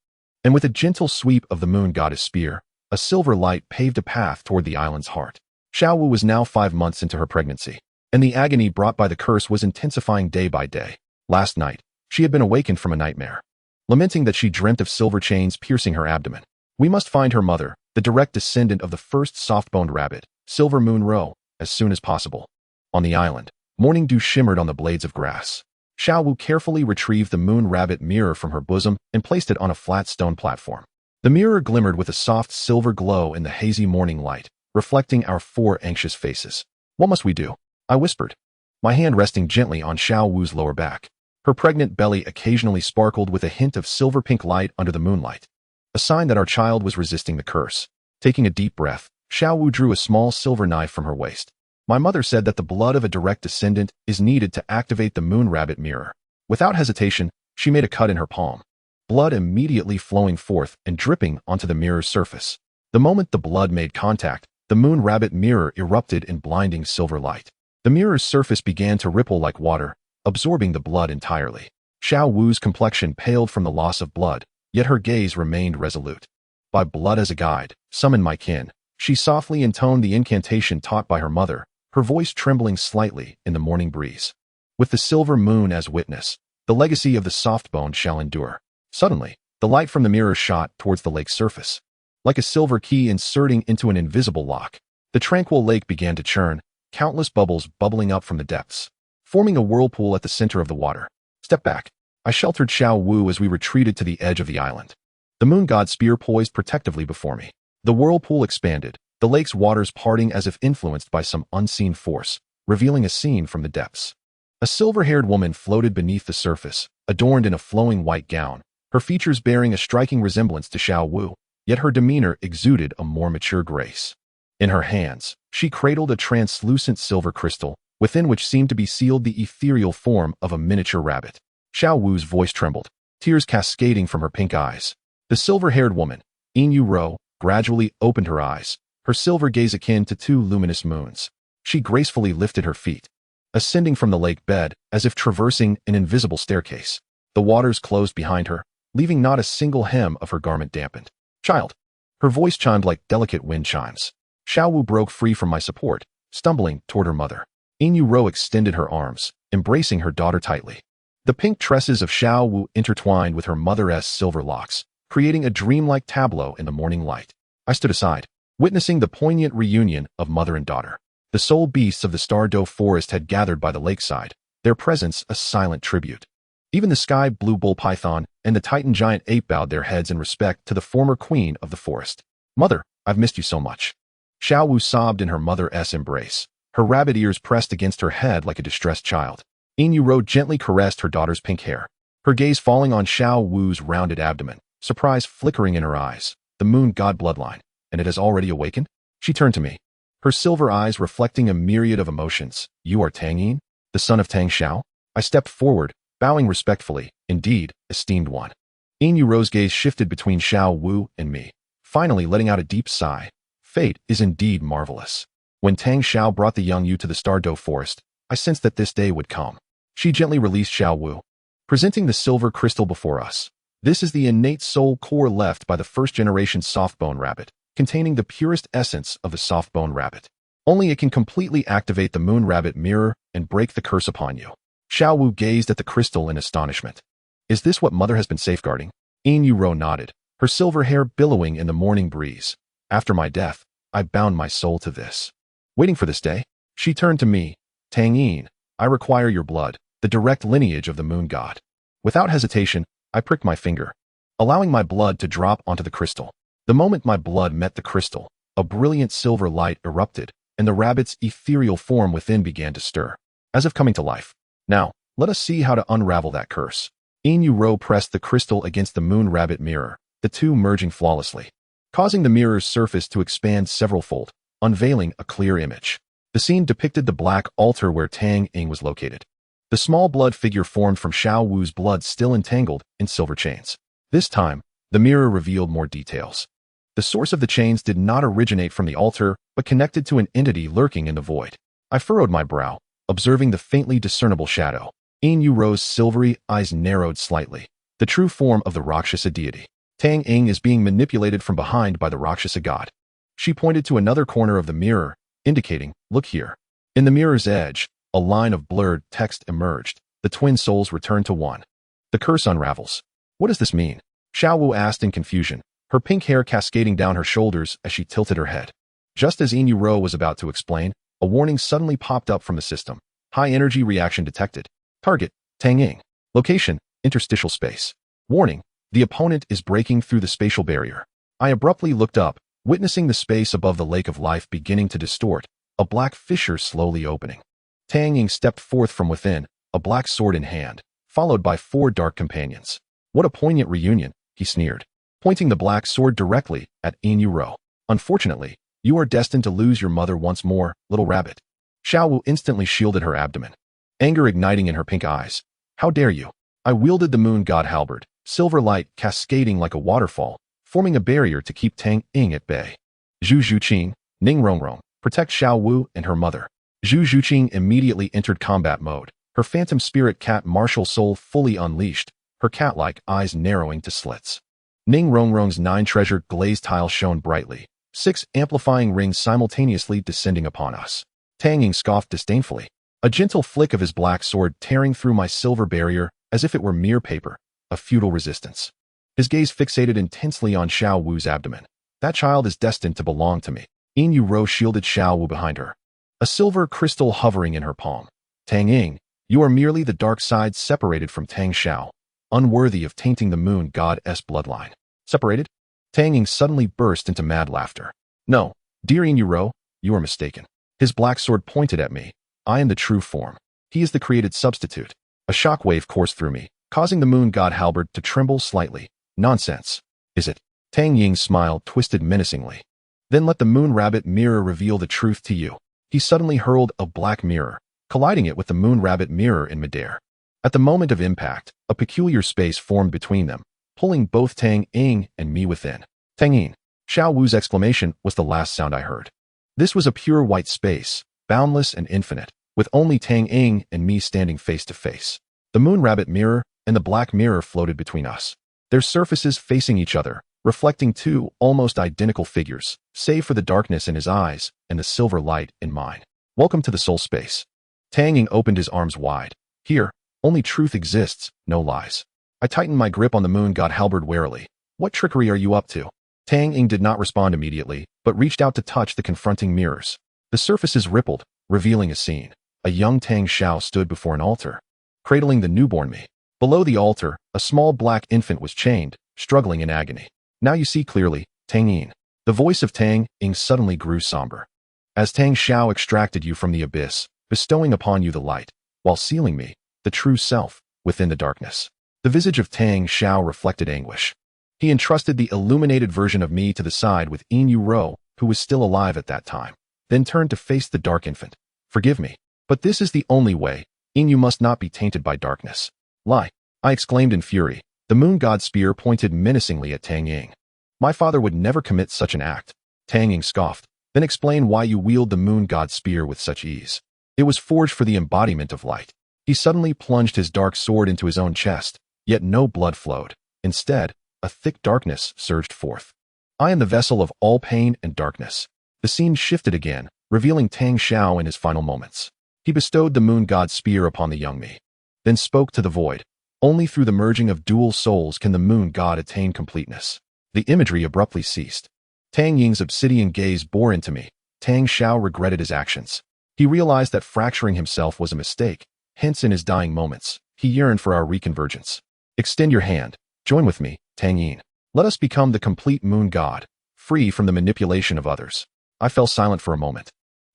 and with a gentle sweep of the moon goddess spear, a silver light paved a path toward the island's heart. Xiao Wu was now 5 months into her pregnancy, and the agony brought by the curse was intensifying day by day. Last night, she had been awakened from a nightmare, lamenting that she dreamt of silver chains piercing her abdomen. We must find her mother, the direct descendant of the first soft-boned rabbit, Silver Moon Ro, as soon as possible. On the island, morning dew shimmered on the blades of grass. Xiao Wu carefully retrieved the moon rabbit mirror from her bosom and placed it on a flat stone platform. The mirror glimmered with a soft silver glow in the hazy morning light, reflecting our 4 anxious faces. What must we do? I whispered, my hand resting gently on Xiao Wu's lower back. Her pregnant belly occasionally sparkled with a hint of silver-pink light under the moonlight, a sign that our child was resisting the curse. Taking a deep breath, Xiao Wu drew a small silver knife from her waist. My mother said that the blood of a direct descendant is needed to activate the moon rabbit mirror. Without hesitation, she made a cut in her palm, blood immediately flowing forth and dripping onto the mirror's surface. The moment the blood made contact, the moon rabbit mirror erupted in blinding silver light. The mirror's surface began to ripple like water, absorbing the blood entirely. Xiao Wu's complexion paled from the loss of blood, yet her gaze remained resolute. By blood as a guide, summon my kin. She softly intoned the incantation taught by her mother, her voice trembling slightly in the morning breeze. With the silver moon as witness, the legacy of the soft bone shall endure. Suddenly, the light from the mirror shot towards the lake's surface, like a silver key inserting into an invisible lock. The tranquil lake began to churn, countless bubbles bubbling up from the depths, forming a whirlpool at the center of the water. Step back. I sheltered Xiao Wu as we retreated to the edge of the island, the moon god's spear poised protectively before me. The whirlpool expanded, the lake's waters parting as if influenced by some unseen force, revealing a scene from the depths. A silver-haired woman floated beneath the surface, adorned in a flowing white gown, her features bearing a striking resemblance to Xiao Wu, yet her demeanor exuded a more mature grace. In her hands, she cradled a translucent silver crystal, within which seemed to be sealed the ethereal form of a miniature rabbit. Xiao Wu's voice trembled, tears cascading from her pink eyes. The silver-haired woman, Yin Yu Ro, gradually opened her eyes, her silver gaze akin to 2 luminous moons. She gracefully lifted her feet, ascending from the lake bed as if traversing an invisible staircase. The waters closed behind her, leaving not a single hem of her garment dampened. Child. Her voice chimed like delicate wind chimes. Xiao Wu broke free from my support, stumbling toward her mother. Yin Yu Ro extended her arms, embracing her daughter tightly. The pink tresses of Xiao Wu intertwined with her mother's silver locks, creating a dreamlike tableau in the morning light. I stood aside, witnessing the poignant reunion of mother and daughter. The soul beasts of the Douluo forest had gathered by the lakeside, their presence a silent tribute. Even the sky blue bull python and the titan giant ape bowed their heads in respect to the former queen of the forest. Mother, I've missed you so much. Xiao Wu sobbed in her mother's embrace, her rabbit ears pressed against her head like a distressed child. Yin Yu gently caressed her daughter's pink hair, her gaze falling on Xiao Wu's rounded abdomen, surprise flickering in her eyes. The moon god bloodline, and it has already awakened? She turned to me, her silver eyes reflecting a myriad of emotions. You are Tang Yin, the son of Tang Xiao? I stepped forward, bowing respectfully. Indeed, esteemed one. Yin Yu's gaze shifted between Xiao Wu and me, finally letting out a deep sigh. Fate is indeed marvelous. When Tang Xiao brought the young Yu to the Stardow Forest, I sensed that this day would come. She gently released Xiao Wu, presenting the silver crystal before us. This is the innate soul core left by the first-generation softbone rabbit, containing the purest essence of the softbone rabbit. Only it can completely activate the moon rabbit mirror and break the curse upon you. Xiao Wu gazed at the crystal in astonishment. Is this what mother has been safeguarding? Yin Yu nodded, her silver hair billowing in the morning breeze. After my death, I bound my soul to this. Waiting for this day, she turned to me. Tang Yin, I require your blood, the direct lineage of the moon god. Without hesitation, I pricked my finger, allowing my blood to drop onto the crystal. The moment my blood met the crystal, a brilliant silver light erupted, and the rabbit's ethereal form within began to stir, as if coming to life. Now, let us see how to unravel that curse. Yin Yu pressed the crystal against the moon rabbit mirror, the two merging flawlessly, causing the mirror's surface to expand several-fold, unveiling a clear image. The scene depicted the black altar where Tang Yin was located. The small blood figure formed from Xiao Wu's blood still entangled in silver chains. This time, the mirror revealed more details. The source of the chains did not originate from the altar, but connected to an entity lurking in the void. I furrowed my brow, observing the faintly discernible shadow. Yin Yu's silvery eyes narrowed slightly. The true form of the Rakshasa deity. Tang Yin is being manipulated from behind by the Rakshasa god. She pointed to another corner of the mirror, indicating, look here. In the mirror's edge, a line of blurred text emerged. The twin souls returned to one. The curse unravels. What does this mean? Xiao Wu asked in confusion, her pink hair cascading down her shoulders as she tilted her head. Just as Yin Yu was about to explain, a warning suddenly popped up from the system. High energy reaction detected. Target, Tang Yin. Location, interstitial space. Warning, the opponent is breaking through the spatial barrier. I abruptly looked up, witnessing the space above the lake of life beginning to distort, a black fissure slowly opening. Tang Yin stepped forth from within, a black sword in hand, followed by 4 dark companions. What a poignant reunion, he sneered, pointing the black sword directly at Yin Yu. Unfortunately, you are destined to lose your mother once more, little rabbit. Xiao Wu instantly shielded her abdomen, anger igniting in her pink eyes. How dare you? I wielded the moon god halberd, silver light cascading like a waterfall, forming a barrier to keep Tang Yin at bay. Zhu Zhuqing, Ning Rongrong, protect Xiao Wu and her mother. Zhu Zhuqing immediately entered combat mode, her phantom spirit cat martial soul fully unleashed, her cat-like eyes narrowing to slits. Ning Rongrong's 9 treasured glazed tiles shone brightly, 6 amplifying rings simultaneously descending upon us. Tang Yin scoffed disdainfully, a gentle flick of his black sword tearing through my silver barrier as if it were mere paper, a futile resistance. His gaze fixated intensely on Xiao Wu's abdomen. That child is destined to belong to me. Yin Yu shielded Xiao Wu behind her, a silver crystal hovering in her palm. Tang Yin, you are merely the dark side separated from Tang Xiao, unworthy of tainting the moon god's bloodline. Separated? Tang Yin suddenly burst into mad laughter. No, dear Yin Yu, you are mistaken. His black sword pointed at me. I am the true form. He is the created substitute. A shockwave coursed through me, causing the moon god halberd to tremble slightly. Nonsense. Is it? Tang Yin's smile twisted menacingly. Then let the moon rabbit mirror reveal the truth to you. He suddenly hurled a black mirror, colliding it with the moon rabbit mirror in midair. At the moment of impact, a peculiar space formed between them, pulling both Tang Yin and me within. Tang Yin. Xiao Wu's exclamation was the last sound I heard. This was a pure white space, boundless and infinite, with only Tang Yin and me standing face to face. The moon rabbit mirror and the black mirror floated between us, their surfaces facing each other, reflecting 2 almost identical figures, save for the darkness in his eyes and the silver light in mine. Welcome to the soul space. Tang Yin opened his arms wide. Here, only truth exists, no lies. I tightened my grip on the moon god halberd warily. What trickery are you up to? Tang Yin did not respond immediately, but reached out to touch the confronting mirrors. The surfaces rippled, revealing a scene. a young Tang Xiao stood before an altar, cradling the newborn me. Below the altar, a small black infant was chained, struggling in agony. Now you see clearly, Tang Yin. The voice of Tang Yin suddenly grew somber. As Tang Xiao extracted you from the abyss, bestowing upon you the light, while sealing me, the true self, within the darkness. The visage of Tang Xiao reflected anguish. He entrusted the illuminated version of me to the side with Yin Yu Ro, who was still alive at that time, then turned to face the dark infant. Forgive me, but this is the only way. Yin Yu must not be tainted by darkness. Lie, I exclaimed in fury. The moon god spear pointed menacingly at Tang Yin. My father would never commit such an act. Tang Yin scoffed. Then explain why you wield the moon god spear with such ease. It was forged for the embodiment of light. He suddenly plunged his dark sword into his own chest, yet no blood flowed. Instead, a thick darkness surged forth. I am the vessel of all pain and darkness. The scene shifted again, revealing Tang Xiao in his final moments. He bestowed the moon god spear upon the young me, then spoke to the void. Only through the merging of dual souls can the moon god attain completeness. The imagery abruptly ceased. Tang Ying's obsidian gaze bore into me. Tang Xiao regretted his actions. He realized that fracturing himself was a mistake. Hence, in his dying moments, he yearned for our reconvergence. Extend your hand. Join with me, Tang Yin. Let us become the complete moon god, free from the manipulation of others. I fell silent for a moment.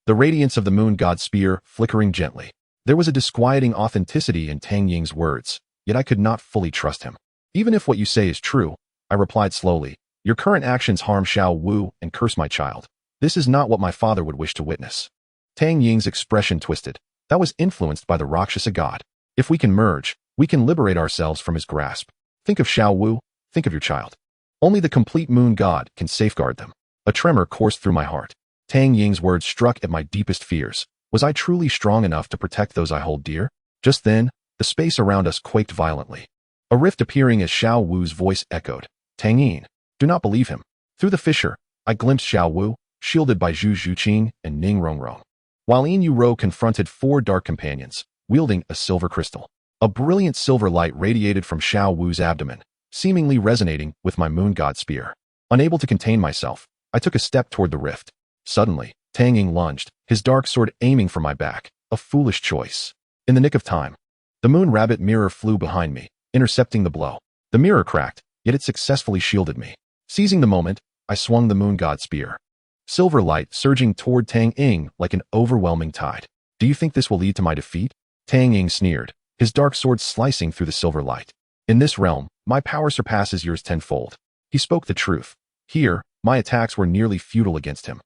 The radiance of the moon god spear flickering gently. There was a disquieting authenticity in Tang Ying's words, yet I could not fully trust him. Even if what you say is true, I replied slowly, your current actions harm Xiao Wu and curse my child. This is not what my father would wish to witness. Tang Ying's expression twisted. That was influenced by the Rakshasa god. If we can merge, we can liberate ourselves from his grasp. Think of Xiao Wu, think of your child. Only the complete moon god can safeguard them. A tremor coursed through my heart. Tang Ying's words struck at my deepest fears. Was I truly strong enough to protect those I hold dear? Just then, the space around us quaked violently. A rift appearing as Xiao Wu's voice echoed. Tang Yin, do not believe him. Through the fissure, I glimpsed Xiao Wu, shielded by Zhu Zhuqing and Ning Rongrong, while Yin Yu Ro confronted 4 dark companions, wielding a silver crystal. A brilliant silver light radiated from Xiao Wu's abdomen, seemingly resonating with my moon god spear. Unable to contain myself, I took a step toward the rift. Suddenly, Tang Yin lunged, his dark sword aiming for my back. A foolish choice. In the nick of time, the moon rabbit mirror flew behind me, intercepting the blow. The mirror cracked, yet it successfully shielded me. Seizing the moment, I swung the moon god spear. Silver light surging toward Tang Yin like an overwhelming tide. Do you think this will lead to my defeat? Tang Yin sneered, his dark sword slicing through the silver light. In this realm, my power surpasses yours tenfold. He spoke the truth. Here, my attacks were nearly futile against him.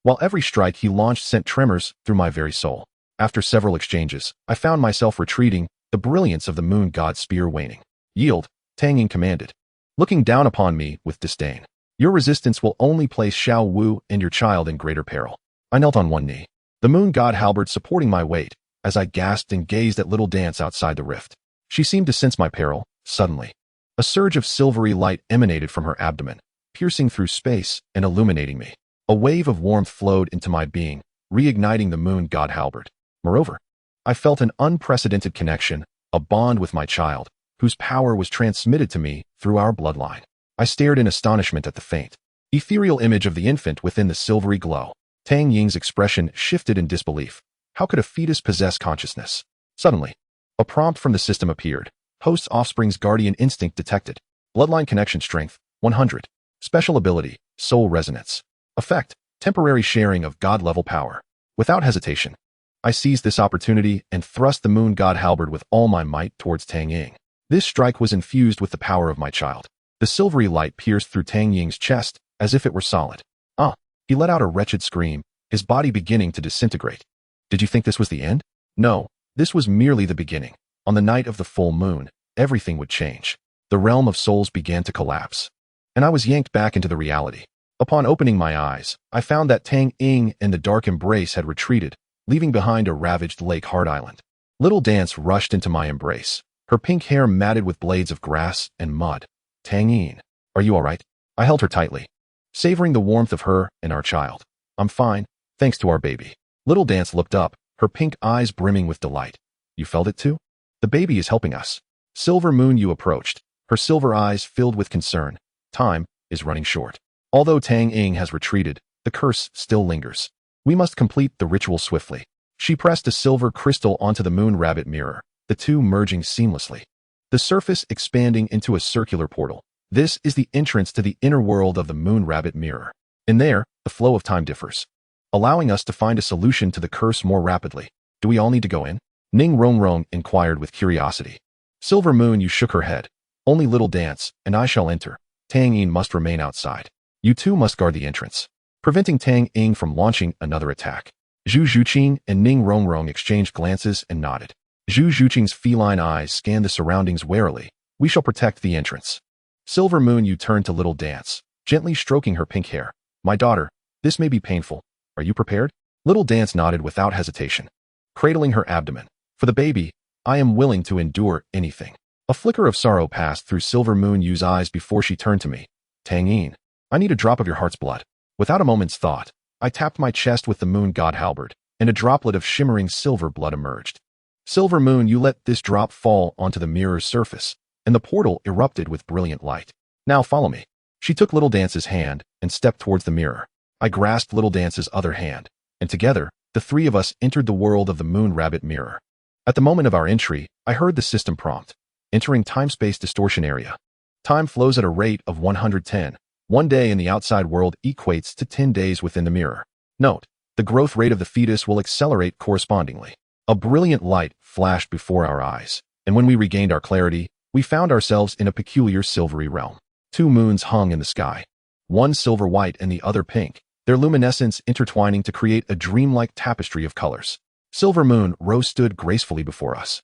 While every strike he launched sent tremors through my very soul. After several exchanges, I found myself retreating, the brilliance of the moon god's spear waning. Yield, Tang Yin commanded, looking down upon me with disdain. Your resistance will only place Xiao Wu and your child in greater peril. I knelt on one knee, the moon god halberd supporting my weight, as I gasped and gazed at little Dance outside the rift. She seemed to sense my peril. Suddenly, a surge of silvery light emanated from her abdomen, piercing through space and illuminating me. A wave of warmth flowed into my being, reigniting the moon god halberd. Moreover, I felt an unprecedented connection, a bond with my child, whose power was transmitted to me through our bloodline. I stared in astonishment at the faint, ethereal image of the infant within the silvery glow. Tang Ying's expression shifted in disbelief. How could a fetus possess consciousness? Suddenly, a prompt from the system appeared. Host's offspring's guardian instinct detected. Bloodline connection strength, 100. Special ability, soul resonance. Effect, temporary sharing of god-level power. Without hesitation, I seized this opportunity and thrust the moon god halberd with all my might towards Tang Yin. This strike was infused with the power of my child. The silvery light pierced through Tang Ying's chest as if it were solid. Ah! He let out a wretched scream, his body beginning to disintegrate. Did you think this was the end? No, this was merely the beginning. On the night of the full moon, everything would change. The realm of souls began to collapse, and I was yanked back into the reality. Upon opening my eyes, I found that Tang Yin and the dark embrace had retreated, leaving behind a ravaged Lake Heart Island. Little Dance rushed into my embrace, her pink hair matted with blades of grass and mud. Tang Yin, are you all right? I held her tightly, savoring the warmth of her and our child. I'm fine, thanks to our baby. Little Dance looked up, her pink eyes brimming with delight. You felt it too? The baby is helping us. Silver Moon Yu approached, her silver eyes filled with concern. Time is running short. Although Tang Yin has retreated, the curse still lingers. We must complete the ritual swiftly. She pressed a silver crystal onto the moon rabbit mirror, the two merging seamlessly. The surface expanding into a circular portal. This is the entrance to the inner world of the moon rabbit mirror. In there, the flow of time differs, allowing us to find a solution to the curse more rapidly. Do we all need to go in? Ning Rongrong inquired with curiosity. Silver Moon, you shook her head. Only little dance, and I shall enter. Tang Yin must remain outside. You two must guard the entrance, preventing Tang Yin from launching another attack. Zhu Zhuqing and Ning Rongrong exchanged glances and nodded. Zhu Zhuqing's feline eyes scanned the surroundings warily. We shall protect the entrance. Silver Moon, you turned to Little Dance, gently stroking her pink hair. My daughter, this may be painful. Are you prepared? Little Dance nodded without hesitation, cradling her abdomen. For the baby, I am willing to endure anything. A flicker of sorrow passed through Silver Moon Yu's eyes before she turned to me. Tang Yin, I need a drop of your heart's blood. Without a moment's thought, I tapped my chest with the moon god halberd, and a droplet of shimmering silver blood emerged. Silver Moon, you let this drop fall onto the mirror's surface, and the portal erupted with brilliant light. Now follow me. She took Little Dance's hand and stepped towards the mirror. I grasped Little Dance's other hand, and together, the three of us entered the world of the moon rabbit mirror. At the moment of our entry, I heard the system prompt. Entering time-space distortion area. Time flows at a rate of 110. 1 day in the outside world equates to 10 days within the mirror. Note, the growth rate of the fetus will accelerate correspondingly. A brilliant light flashed before our eyes, and when we regained our clarity, we found ourselves in a peculiar silvery realm. 2 moons hung in the sky, one silver-white and the other pink, their luminescence intertwining to create a dreamlike tapestry of colors. Silver Moon Rose stood gracefully before us,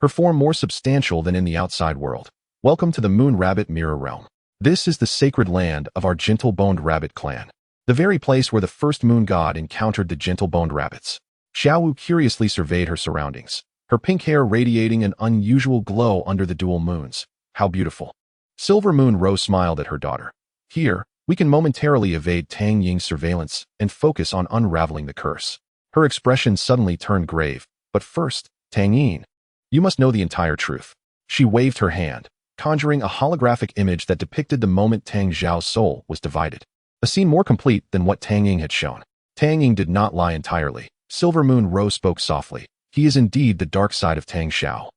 her form more substantial than in the outside world. Welcome to the Moon Rabbit Mirror Realm. This is the sacred land of our gentle-boned rabbit clan, the very place where the first moon god encountered the gentle-boned rabbits. Xiaowu curiously surveyed her surroundings, her pink hair radiating an unusual glow under the dual moons. How beautiful. Silver Moon Rose smiled at her daughter. Here, we can momentarily evade Tang Ying's surveillance and focus on unraveling the curse. Her expression suddenly turned grave. But first, Tang Yin, you must know the entire truth. She waved her hand, conjuring a holographic image that depicted the moment Tang Xiao's soul was divided. A scene more complete than what Tang Yin had shown. Tang Yin did not lie entirely. Silver Moon Rose spoke softly. He is indeed the dark side of Tang Xiao.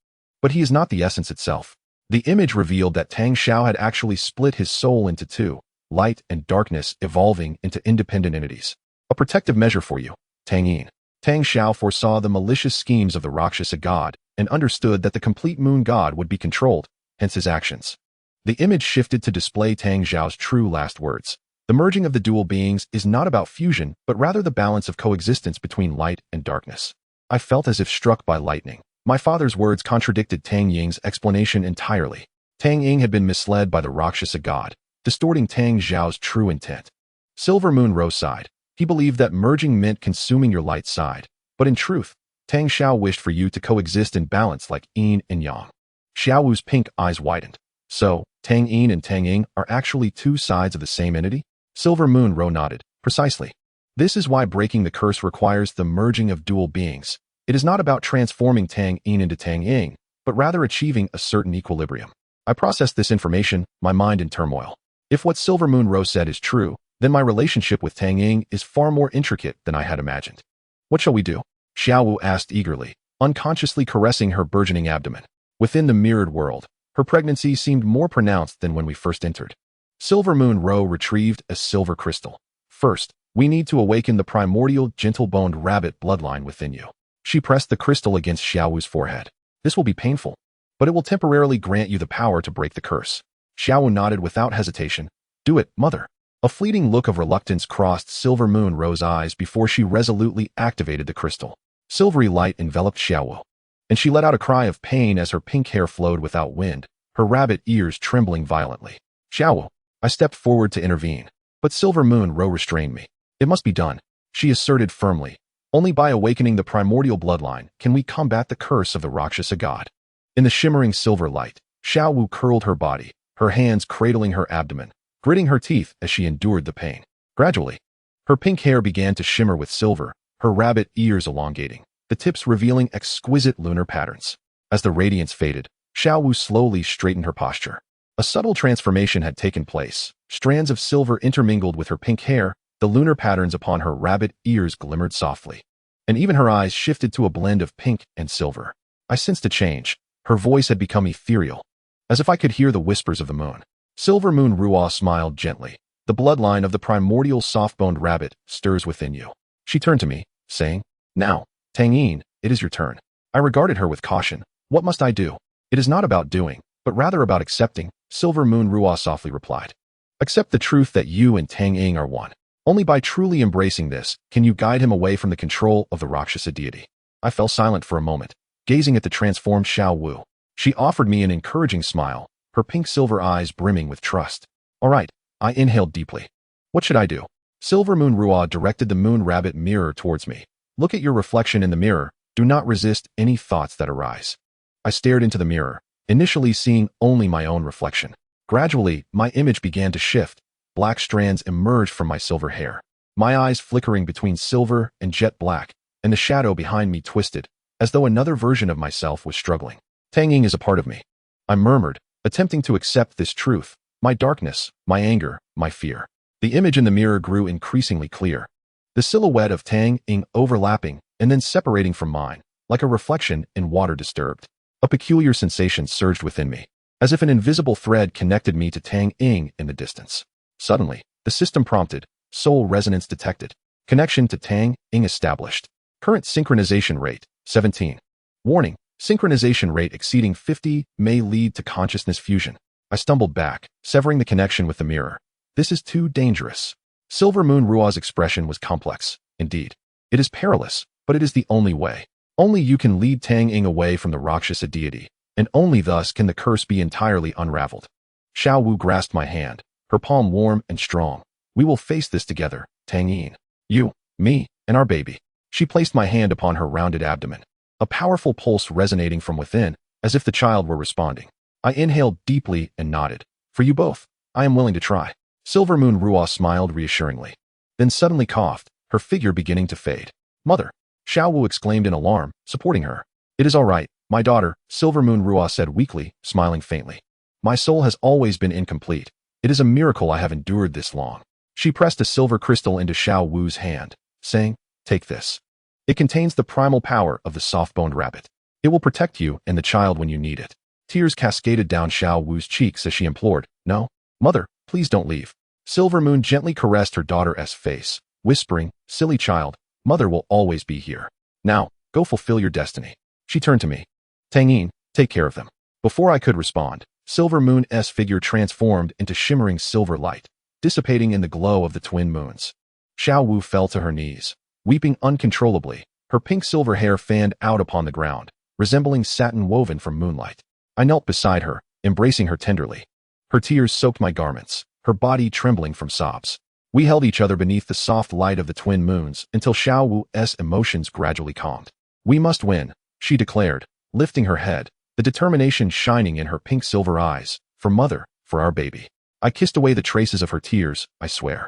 But he is not the essence itself. The image revealed that Tang Xiao had actually split his soul into two, light and darkness evolving into independent entities. A protective measure for you, Tang Yin. Tang Xiao foresaw the malicious schemes of the Rakshasa god and understood that the complete moon god would be controlled, hence his actions. The image shifted to display Tang Xiao's true last words. The merging of the dual beings is not about fusion, but rather the balance of coexistence between light and darkness. I felt as if struck by lightning. My father's words contradicted Tang Ying's explanation entirely. Tang Ying had been misled by the Rakshasa god, distorting Tang Xiao's true intent. Silver Moon Rose sighed. He believed that merging meant consuming your light side, but in truth, Tang Xiao wished for you to coexist in balance like yin and yang. Xiaowu's pink eyes widened. So, Tang Yin and Tang Ying are actually two sides of the same entity? Silver Moon Rose nodded. Precisely. This is why breaking the curse requires the merging of dual beings. It is not about transforming Tang Yin into Tang Ying, but rather achieving a certain equilibrium. I processed this information, my mind in turmoil. If what Silver Moon Rose said is true, then my relationship with Tang Ying is far more intricate than I had imagined. What shall we do? Xiaowu asked eagerly, unconsciously caressing her burgeoning abdomen. Within the mirrored world, her pregnancy seemed more pronounced than when we first entered. Silver Moon Rose retrieved a silver crystal. First, we need to awaken the primordial gentle-boned rabbit bloodline within you. She pressed the crystal against Xiaowu's forehead. This will be painful, but it will temporarily grant you the power to break the curse. Xiaowu nodded without hesitation. Do it, mother. A fleeting look of reluctance crossed Silver Moon Rose's eyes before she resolutely activated the crystal. Silvery light enveloped Xiaowu, and she let out a cry of pain as her pink hair flowed without wind, her rabbit ears trembling violently. Xiaowu. I stepped forward to intervene, but Silver Moon Rose restrained me. It must be done, she asserted firmly. Only by awakening the primordial bloodline can we combat the curse of the Rakshasa god. In the shimmering silver light, Xiaowu curled her body, her hands cradling her abdomen, gritting her teeth as she endured the pain. Gradually, her pink hair began to shimmer with silver, her rabbit ears elongating, the tips revealing exquisite lunar patterns. As the radiance faded, Xiaowu slowly straightened her posture. A subtle transformation had taken place. Strands of silver intermingled with her pink hair, the lunar patterns upon her rabbit ears glimmered softly. and even her eyes shifted to a blend of pink and silver. I sensed a change. Her voice had become ethereal, as if I could hear the whispers of the moon. Silver Moon Ruoh smiled gently. The bloodline of the primordial soft-boned rabbit stirs within you. She turned to me, saying, "Now, Tang Yin, it is your turn." I regarded her with caution. "What must I do?" "It is not about doing, but rather about accepting," Silver Moon Ruoh softly replied. "Accept the truth that you and Tang Yin are one. Only by truly embracing this can you guide him away from the control of the Rakshasa deity." I fell silent for a moment, gazing at the transformed Xiao Wu. She offered me an encouraging smile, her pink-silver eyes brimming with trust. "All right," I inhaled deeply. "What should I do?" Silver Moon Ruoh directed the moon rabbit mirror towards me. "Look at your reflection in the mirror. Do not resist any thoughts that arise." I stared into the mirror, initially seeing only my own reflection. Gradually, my image began to shift. Black strands emerged from my silver hair, my eyes flickering between silver and jet black, and the shadow behind me twisted, as though another version of myself was struggling. "Tang Yin is a part of me," I murmured, attempting to accept this truth, my darkness, my anger, my fear. The image in the mirror grew increasingly clear. The silhouette of Tang Yin overlapping and then separating from mine, like a reflection in water disturbed. A peculiar sensation surged within me, as if an invisible thread connected me to Tang Yin in the distance. Suddenly, the system prompted, soul resonance detected, connection to Tang Yin established. Current synchronization rate, 17. Warning, synchronization rate exceeding 50 may lead to consciousness fusion. I stumbled back, severing the connection with the mirror. This is too dangerous. Silver Moon Ruoh's expression was complex, indeed. It is perilous, but it is the only way. Only you can lead Tang Yin away from the Rakshasa deity, and only thus can the curse be entirely unraveled. Xiao Wu grasped my hand, her palm warm and strong. "We will face this together, Tang Yin. You, me, and our baby." She placed my hand upon her rounded abdomen, a powerful pulse resonating from within, as if the child were responding. I inhaled deeply and nodded. "For you both, I am willing to try." Silver Moon Ruoh smiled reassuringly, then suddenly coughed, her figure beginning to fade. "Mother!" Xiao Wu exclaimed in alarm, supporting her. "It is all right, my daughter," Silver Moon Ruoh said weakly, smiling faintly. "My soul has always been incomplete. It is a miracle I have endured this long." She pressed a silver crystal into Xiao Wu's hand, saying, "Take this. It contains the primal power of the soft-boned rabbit. It will protect you and the child when you need it." Tears cascaded down Xiao Wu's cheeks as she implored, "No, mother, please don't leave." Silver Moon gently caressed her daughter's face, whispering, "Silly child, mother will always be here. Now, go fulfill your destiny." She turned to me. "Tang Yin, take care of them." Before I could respond, Silver Moon's figure transformed into shimmering silver light, dissipating in the glow of the twin moons. Xiao Wu fell to her knees, weeping uncontrollably. Her pink-silver hair fanned out upon the ground, resembling satin woven from moonlight. I knelt beside her, embracing her tenderly. Her tears soaked my garments, her body trembling from sobs. We held each other beneath the soft light of the twin moons until Xiao Wu's emotions gradually calmed. "We must win," she declared, lifting her head, the determination shining in her pink-silver eyes. "For mother, for our baby." I kissed away the traces of her tears, I swear.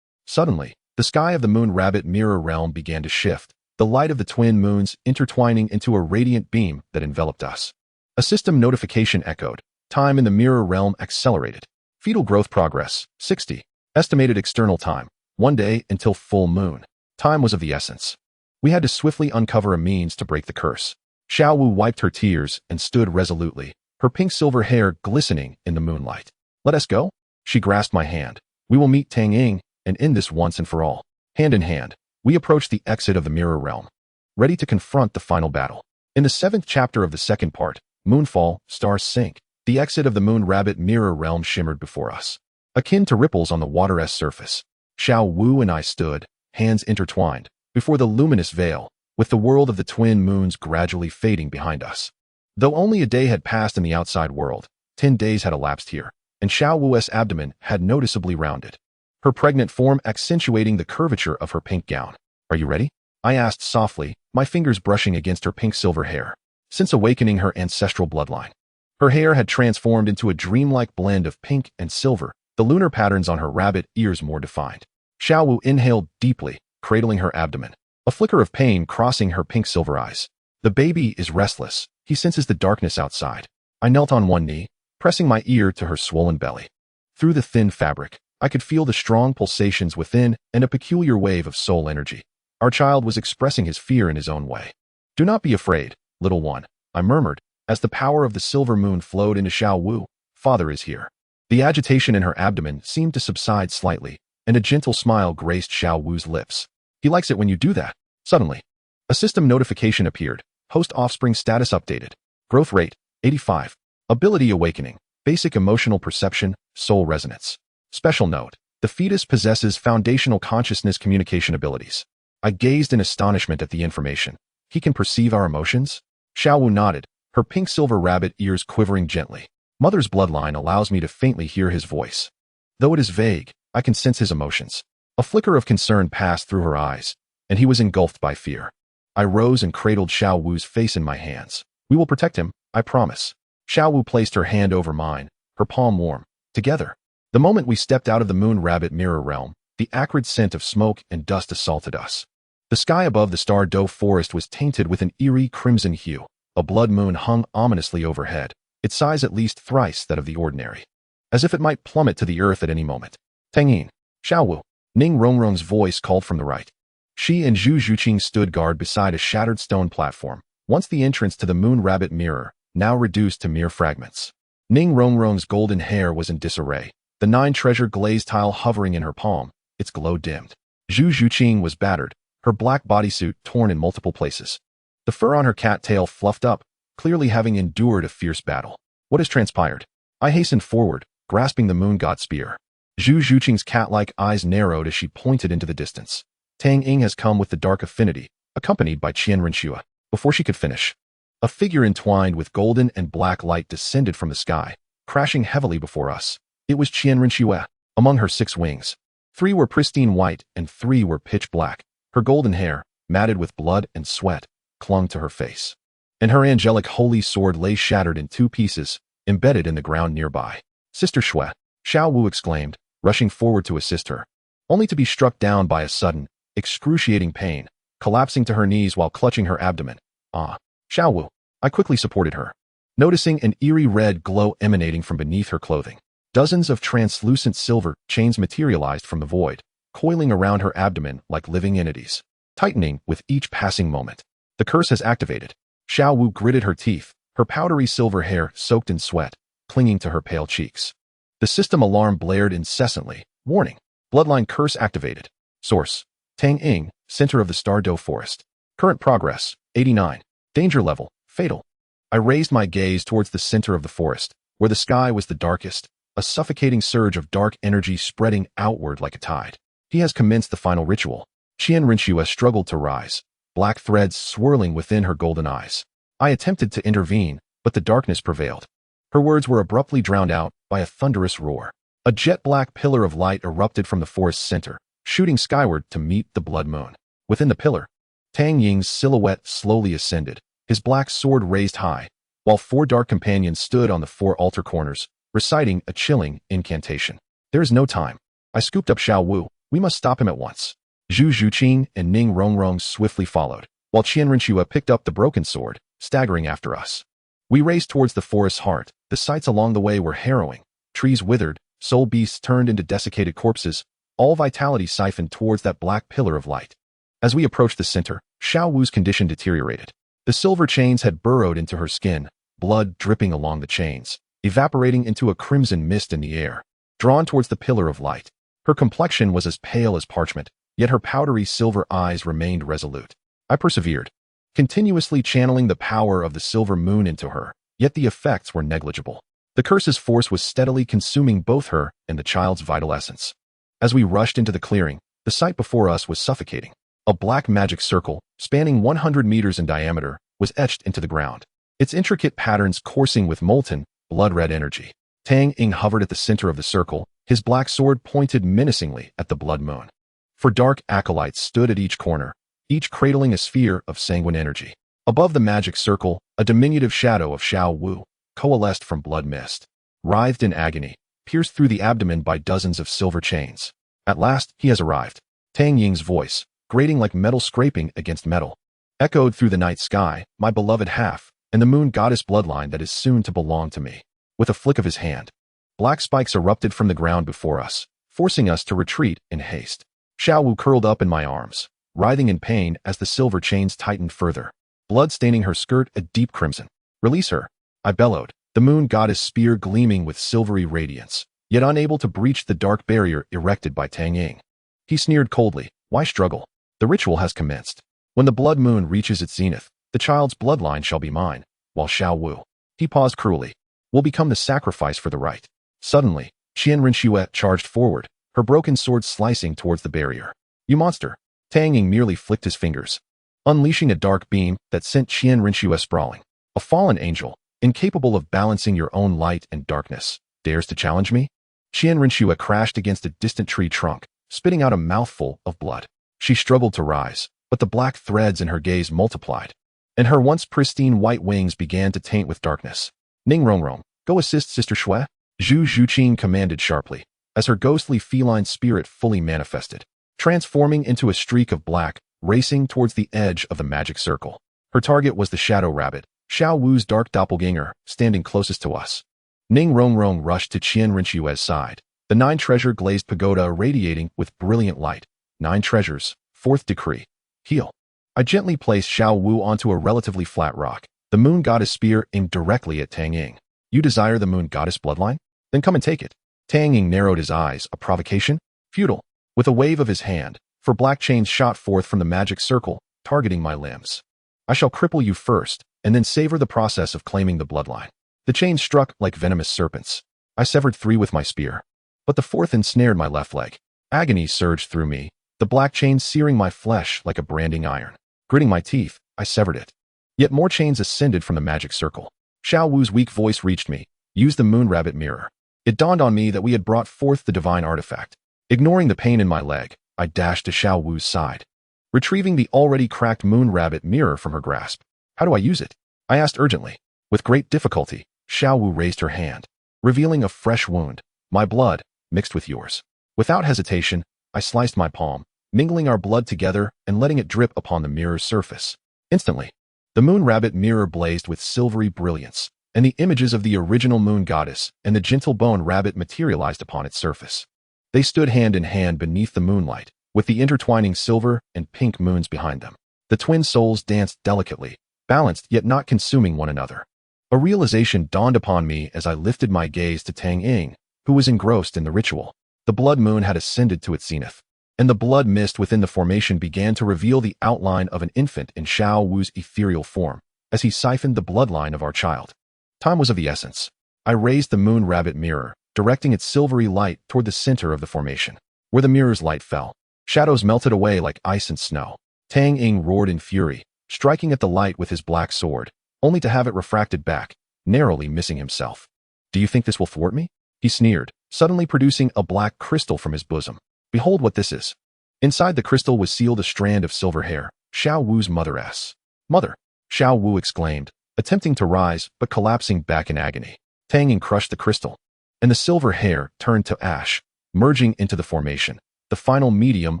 Suddenly, the sky of the moon rabbit mirror realm began to shift, the light of the twin moons intertwining into a radiant beam that enveloped us. A system notification echoed. Time in the mirror realm accelerated. Fetal growth progress, 60. Estimated external time, 1 day until full moon. Time was of the essence. We had to swiftly uncover a means to break the curse. Xiao Wu wiped her tears and stood resolutely, her pink-silver hair glistening in the moonlight. "Let us go?" She grasped my hand. "We will meet Tang Yin and end this once and for all." Hand in hand, we approached the exit of the mirror realm, ready to confront the final battle. In the 7th chapter of the second part, Moonfall, Stars Sink, the exit of the moon rabbit mirror realm shimmered before us, akin to ripples on the water's surface. Xiao Wu and I stood, hands intertwined, before the luminous veil, with the world of the twin moons gradually fading behind us. Though only a day had passed in the outside world, 10 days had elapsed here, and Xiao Wu's abdomen had noticeably rounded, her pregnant form accentuating the curvature of her pink gown. "Are you ready?" I asked softly, my fingers brushing against her pink-silver hair. Since awakening her ancestral bloodline, her hair had transformed into a dreamlike blend of pink and silver, the lunar patterns on her rabbit ears more defined. Xiao Wu inhaled deeply, cradling her abdomen, a flicker of pain crossing her pink-silver eyes. "The baby is restless. He senses the darkness outside." I knelt on one knee, pressing my ear to her swollen belly. Through the thin fabric, I could feel the strong pulsations within and a peculiar wave of soul energy. Our child was expressing his fear in his own way. "Do not be afraid, little one," I murmured, as the power of the silver moon flowed into Xiao Wu. "Father is here." The agitation in her abdomen seemed to subside slightly, and a gentle smile graced Xiao Wu's lips. "He likes it when you do that." Suddenly, a system notification appeared. Host offspring status updated. Growth rate, 85. Ability awakening. Basic emotional perception, soul resonance. Special note: the fetus possesses foundational consciousness communication abilities. I gazed in astonishment at the information. He can perceive our emotions? Xiao Wu nodded, her pink-silver rabbit ears quivering gently. Mother's bloodline allows me to faintly hear his voice. Though it is vague, I can sense his emotions. A flicker of concern passed through her eyes, and he was engulfed by fear. I rose and cradled Xiao Wu's face in my hands. "We will protect him, I promise." Xiao Wu placed her hand over mine, her palm warm. Together. The moment we stepped out of the moon rabbit mirror realm, the acrid scent of smoke and dust assaulted us. The sky above the Star Doe forest was tainted with an eerie crimson hue. A blood moon hung ominously overhead, its size at least thrice that of the ordinary, as if it might plummet to the earth at any moment. "Tang Yin, Xiao Wu," Ning Rongrong's voice called from the right. She and Zhu Zhuqing stood guard beside a shattered stone platform, once the entrance to the moon rabbit mirror, now reduced to mere fragments. Ning Rongrong's golden hair was in disarray, the 9-treasure glazed tile hovering in her palm, its glow dimmed. Zhu Zhuqing was battered, her black bodysuit torn in multiple places. The fur on her cat tail fluffed up, clearly having endured a fierce battle. "What has transpired?" I hastened forward, grasping the moon god spear. Zhu Zhuqing's cat-like eyes narrowed as she pointed into the distance. "Tang Yin has come with the dark affinity, accompanied by Qian Renxue." Before she could finish, a figure entwined with golden and black light descended from the sky, crashing heavily before us. It was Qian Renxue. Among her 6 wings, 3 were pristine white and 3 were pitch black. Her golden hair, matted with blood and sweat, clung to her face, and her angelic holy sword lay shattered in 2 pieces, embedded in the ground nearby. "Sister Xue," Xiao Wu exclaimed, rushing forward to assist her, only to be struck down by a sudden, excruciating pain, collapsing to her knees while clutching her abdomen. "Ah, Xiao Wu." I quickly supported her, noticing an eerie red glow emanating from beneath her clothing. Dozens of translucent silver chains materialized from the void, coiling around her abdomen like living entities, tightening with each passing moment. "The curse has activated." Xiao Wu gritted her teeth, her powdery silver hair soaked in sweat, clinging to her pale cheeks. The system alarm blared incessantly. "Warning. Bloodline curse activated. Source: Tang Yin, center of the Star Doe forest. Current progress, 89. Danger level, fatal." I raised my gaze towards the center of the forest, where the sky was the darkest, a suffocating surge of dark energy spreading outward like a tide. "He has commenced the final ritual." Qian Renxue struggled to rise, black threads swirling within her golden eyes. I attempted to intervene, but the darkness prevailed. Her words were abruptly drowned out by a thunderous roar. A jet-black pillar of light erupted from the forest's center, shooting skyward to meet the blood moon. Within the pillar, Tang Ying's silhouette slowly ascended, his black sword raised high, while 4 dark companions stood on the 4 altar corners, reciting a chilling incantation. "There is no time." I scooped up Xiao Wu. "We must stop him at once." Zhu Zhuqing and Ning Rongrong swiftly followed, while Qian Renxue picked up the broken sword, staggering after us. We raced towards the forest's heart. The sights along the way were harrowing. Trees withered, soul beasts turned into desiccated corpses, all vitality siphoned towards that black pillar of light. As we approached the center, Xiao Wu's condition deteriorated. The silver chains had burrowed into her skin, blood dripping along the chains, evaporating into a crimson mist in the air. Drawn towards the pillar of light, her complexion was as pale as parchment, yet her powdery silver eyes remained resolute. I persevered, continuously channeling the power of the silver moon into her, yet the effects were negligible. The curse's force was steadily consuming both her and the child's vital essence. As we rushed into the clearing, the sight before us was suffocating. A black magic circle, spanning 100 meters in diameter, was etched into the ground, its intricate patterns coursing with molten, blood-red energy. Tang Yin hovered at the center of the circle, his black sword pointed menacingly at the blood moon. 4 dark acolytes stood at each corner, each cradling a sphere of sanguine energy. Above the magic circle, a diminutive shadow of Xiao Wu, coalesced from blood mist, writhed in agony, pierced through the abdomen by dozens of silver chains. "At last, he has arrived." Tang Ying's voice, grating like metal scraping against metal, echoed through the night sky, "My beloved half, and the moon goddess bloodline that is soon to belong to me." With a flick of his hand, black spikes erupted from the ground before us, forcing us to retreat in haste. Xiao Wu curled up in my arms, writhing in pain as the silver chains tightened further, blood staining her skirt a deep crimson. "Release her," I bellowed, the moon goddess spear gleaming with silvery radiance, yet unable to breach the dark barrier erected by Tang Yin. He sneered coldly, "Why struggle? The ritual has commenced. When the blood moon reaches its zenith, the child's bloodline shall be mine, while Xiao Wu," he paused cruelly, "will become the sacrifice for the rite." Suddenly, Qian Rinxue charged forward, her broken sword slicing towards the barrier. "You monster!" Tang Yin merely flicked his fingers, unleashing a dark beam that sent Qian Rinxue sprawling. "A fallen angel, incapable of balancing your own light and darkness, dares to challenge me?" Qian Rinxue crashed against a distant tree trunk, spitting out a mouthful of blood. She struggled to rise, but the black threads in her gaze multiplied, and her once pristine white wings began to taint with darkness. "Ning Rongrong, go assist Sister Shui," Zhu Zhuqing commanded sharply, as her ghostly feline spirit fully manifested, transforming into a streak of black, racing towards the edge of the magic circle. Her target was the shadow rabbit, Xiao Wu's dark doppelganger, standing closest to us. Ning Rongrong rushed to Qian Rinxue's side, the 9-treasure glazed pagoda radiating with brilliant light. 9 treasures, 4th decree. Heal. I gently placed Xiao Wu onto a relatively flat rock, the moon goddess spear aimed directly at Tang Yin. "You desire the moon goddess bloodline? Then come and take it." Tang Yin narrowed his eyes. "A provocation? Futile." With a wave of his hand, for black chains shot forth from the magic circle, targeting my limbs. "I shall cripple you first, and then savor the process of claiming the bloodline." The chains struck like venomous serpents. I severed 3 with my spear, but the 4th ensnared my left leg. Agony surged through me, the black chains searing my flesh like a branding iron. Gritting my teeth, I severed it. Yet more chains ascended from the magic circle. Xiao Wu's weak voice reached me. "Use the moon rabbit mirror." It dawned on me that we had brought forth the divine artifact. Ignoring the pain in my leg, I dashed to Xiao Wu's side, retrieving the already cracked moon rabbit mirror from her grasp. "How do I use it?" I asked urgently. With great difficulty, Xiao Wu raised her hand, revealing a fresh wound. "My blood, mixed with yours." Without hesitation, I sliced my palm, mingling our blood together and letting it drip upon the mirror's surface. Instantly, the moon rabbit mirror blazed with silvery brilliance, and the images of the original moon goddess and the gentle bone rabbit materialized upon its surface. They stood hand in hand beneath the moonlight, with the intertwining silver and pink moons behind them. The twin souls danced delicately, balanced yet not consuming one another. A realization dawned upon me as I lifted my gaze to Tang Yin, who was engrossed in the ritual. The blood moon had ascended to its zenith, and the blood mist within the formation began to reveal the outline of an infant in Xiao Wu's ethereal form, as he siphoned the bloodline of our child. Time was of the essence. I raised the moon rabbit mirror, directing its silvery light toward the center of the formation. Where the mirror's light fell, shadows melted away like ice and snow. Tang Yin roared in fury, striking at the light with his black sword, only to have it refracted back, narrowly missing himself. "Do you think this will thwart me?" he sneered, suddenly producing a black crystal from his bosom. "Behold what this is." Inside the crystal was sealed a strand of silver hair, Xiao Wu's mother-s. "Mother!" Xiao Wu exclaimed, attempting to rise but collapsing back in agony. Tang Yin crushed the crystal, and the silver hair turned to ash, merging into the formation, the final medium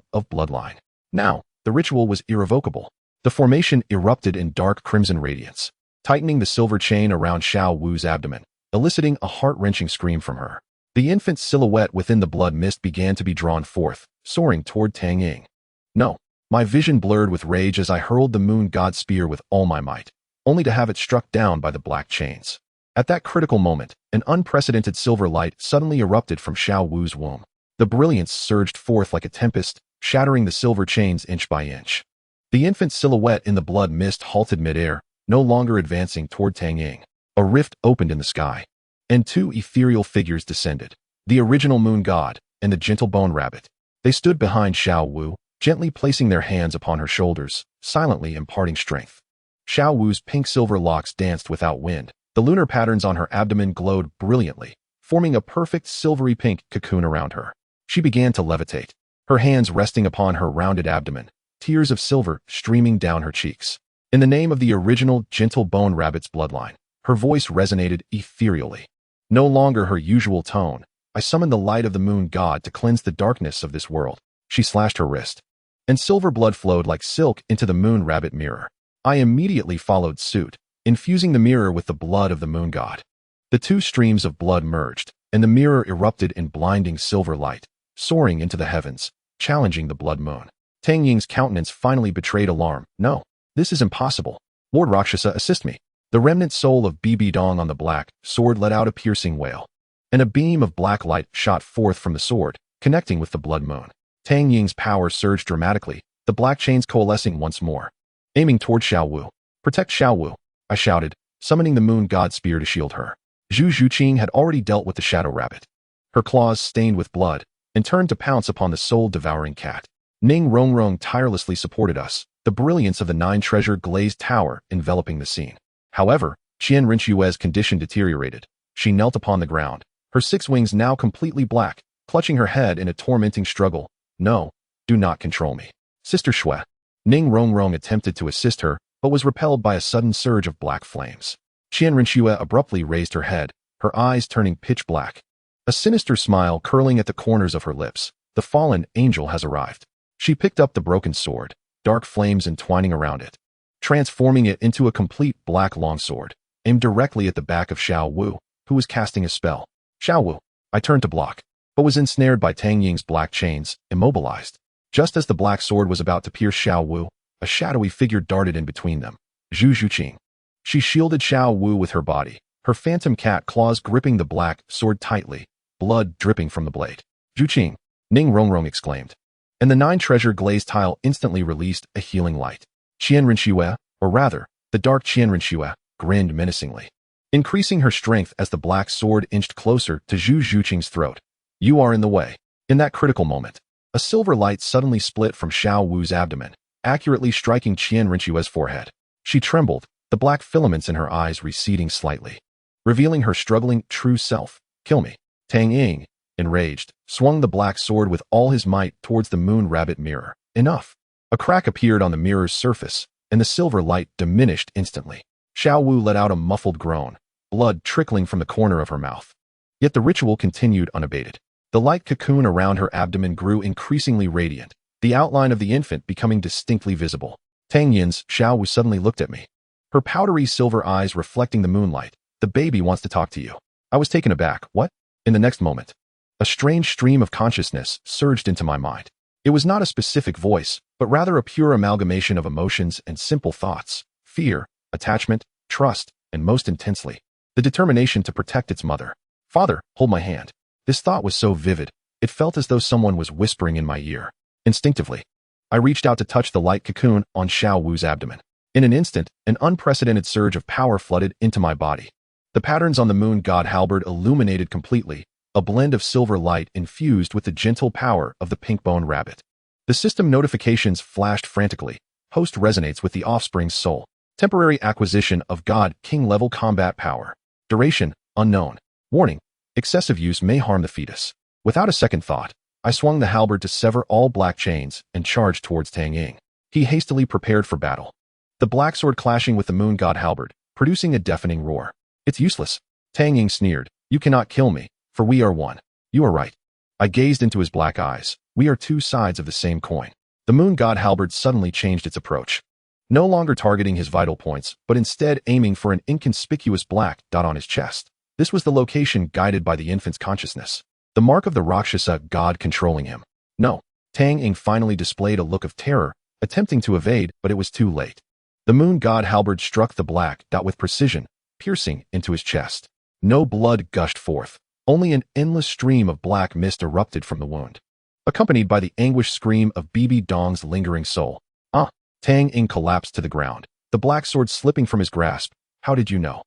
of bloodline. Now, the ritual was irrevocable. The formation erupted in dark crimson radiance, tightening the silver chain around Xiao Wu's abdomen, eliciting a heart-wrenching scream from her. The infant's silhouette within the blood mist began to be drawn forth, soaring toward Tang Yin. No, my vision blurred with rage as I hurled the moon god spear with all my might, only to have it struck down by the black chains. At that critical moment, an unprecedented silver light suddenly erupted from Xiao Wu's womb. The brilliance surged forth like a tempest, shattering the silver chains inch by inch. The infant's silhouette in the blood mist halted midair, no longer advancing toward Tang Yin. A rift opened in the sky, and 2 ethereal figures descended, the original moon god and the gentle bone rabbit. They stood behind Xiao Wu, gently placing their hands upon her shoulders, silently imparting strength. Xiao Wu's pink-silver locks danced without wind. The lunar patterns on her abdomen glowed brilliantly, forming a perfect silvery pink cocoon around her. She began to levitate, her hands resting upon her rounded abdomen, tears of silver streaming down her cheeks. In the name of the original gentle bone rabbit's bloodline, her voice resonated ethereally. No longer her usual tone, I summoned the light of the moon god to cleanse the darkness of this world. She slashed her wrist, and silver blood flowed like silk into the moon rabbit mirror. I immediately followed suit, infusing the mirror with the blood of the moon god. The 2 streams of blood merged, and the mirror erupted in blinding silver light, soaring into the heavens, challenging the blood moon. Tang Ying's countenance finally betrayed alarm. No, this is impossible. Lord Rakshasa, assist me. The remnant soul of BB Dong on the black sword let out a piercing wail, and a beam of black light shot forth from the sword, connecting with the blood moon. Tang Ying's power surged dramatically, the black chains coalescing once more. Aiming toward Xiao Wu. Protect Xiao Wu, I shouted, summoning the moon god spear to shield her. Zhu Zhuqing had already dealt with the shadow rabbit. Her claws stained with blood, and turned to pounce upon the soul-devouring cat. Ning Rongrong tirelessly supported us, the brilliance of the nine-treasure glazed tower enveloping the scene. However, Qian Rinxue's condition deteriorated. She knelt upon the ground, her 6 wings now completely black, clutching her head in a tormenting struggle. No, do not control me. Sister Shui. Ning Rongrong attempted to assist her, but was repelled by a sudden surge of black flames. Qian Rinxue abruptly raised her head, her eyes turning pitch black. A sinister smile curling at the corners of her lips. The fallen angel has arrived. She picked up the broken sword, dark flames entwining around it, transforming it into a complete black longsword, aimed directly at the back of Xiao Wu, who was casting a spell. Xiao Wu. I turned to block, but was ensnared by Tang Ying's black chains, immobilized. Just as the black sword was about to pierce Xiao Wu, a shadowy figure darted in between them. Zhu Zhuqing. She shielded Xiao Wu with her body, her phantom cat claws gripping the black sword tightly, blood dripping from the blade. Zhuqing, Ning Rongrong exclaimed. And the 9-treasure glazed tile instantly released a healing light. Qian Rinxue, or rather, the dark Qian Rinxue, grinned menacingly, increasing her strength as the black sword inched closer to Zhu Zhuqing's throat. You are in the way. In that critical moment, a silver light suddenly split from Xiao Wu's abdomen, accurately striking Qian Rinxue's forehead. She trembled, the black filaments in her eyes receding slightly, revealing her struggling true self. Kill me. Tang Ying, enraged, swung the black sword with all his might towards the moon rabbit mirror. Enough. A crack appeared on the mirror's surface, and the silver light diminished instantly. Xiao Wu let out a muffled groan, blood trickling from the corner of her mouth. Yet the ritual continued unabated. The light cocoon around her abdomen grew increasingly radiant, the outline of the infant becoming distinctly visible. Tang Yin's Xiao Wu suddenly looked at me, her powdery silver eyes reflecting the moonlight. The baby wants to talk to you. I was taken aback. What? In the next moment, a strange stream of consciousness surged into my mind. It was not a specific voice, but rather a pure amalgamation of emotions and simple thoughts: fear, attachment, trust, and most intensely, the determination to protect its mother. Father, hold my hand. This thought was so vivid, it felt as though someone was whispering in my ear. Instinctively, I reached out to touch the light cocoon on Xiao Wu's abdomen. In an instant, an unprecedented surge of power flooded into my body. The patterns on the moon god halberd illuminated completely, a blend of silver light infused with the gentle power of the pink-bone rabbit. The system notifications flashed frantically. Host resonates with the offspring's soul. Temporary acquisition of god-king level combat power. Duration, unknown. Warning, excessive use may harm the fetus. Without a second thought, I swung the halberd to sever all black chains and charged towards Tang Ying. He hastily prepared for battle, the black sword clashing with the moon god halberd, producing a deafening roar. It's useless. Tang Ying sneered. You cannot kill me, for we are one. You are right. I gazed into his black eyes. We are two sides of the same coin. The moon god halberd suddenly changed its approach, no longer targeting his vital points, but instead aiming for an inconspicuous black dot on his chest. This was the location guided by the infant's consciousness, the mark of the Rakshasa god controlling him. No. Tang Ying finally displayed a look of terror, attempting to evade, but it was too late. The moon god halberd struck the black dot with precision, piercing into his chest. No blood gushed forth. Only an endless stream of black mist erupted from the wound, accompanied by the anguished scream of BB Dong's lingering soul. Ah! Tang Ying collapsed to the ground, the black sword slipping from his grasp. How did you know?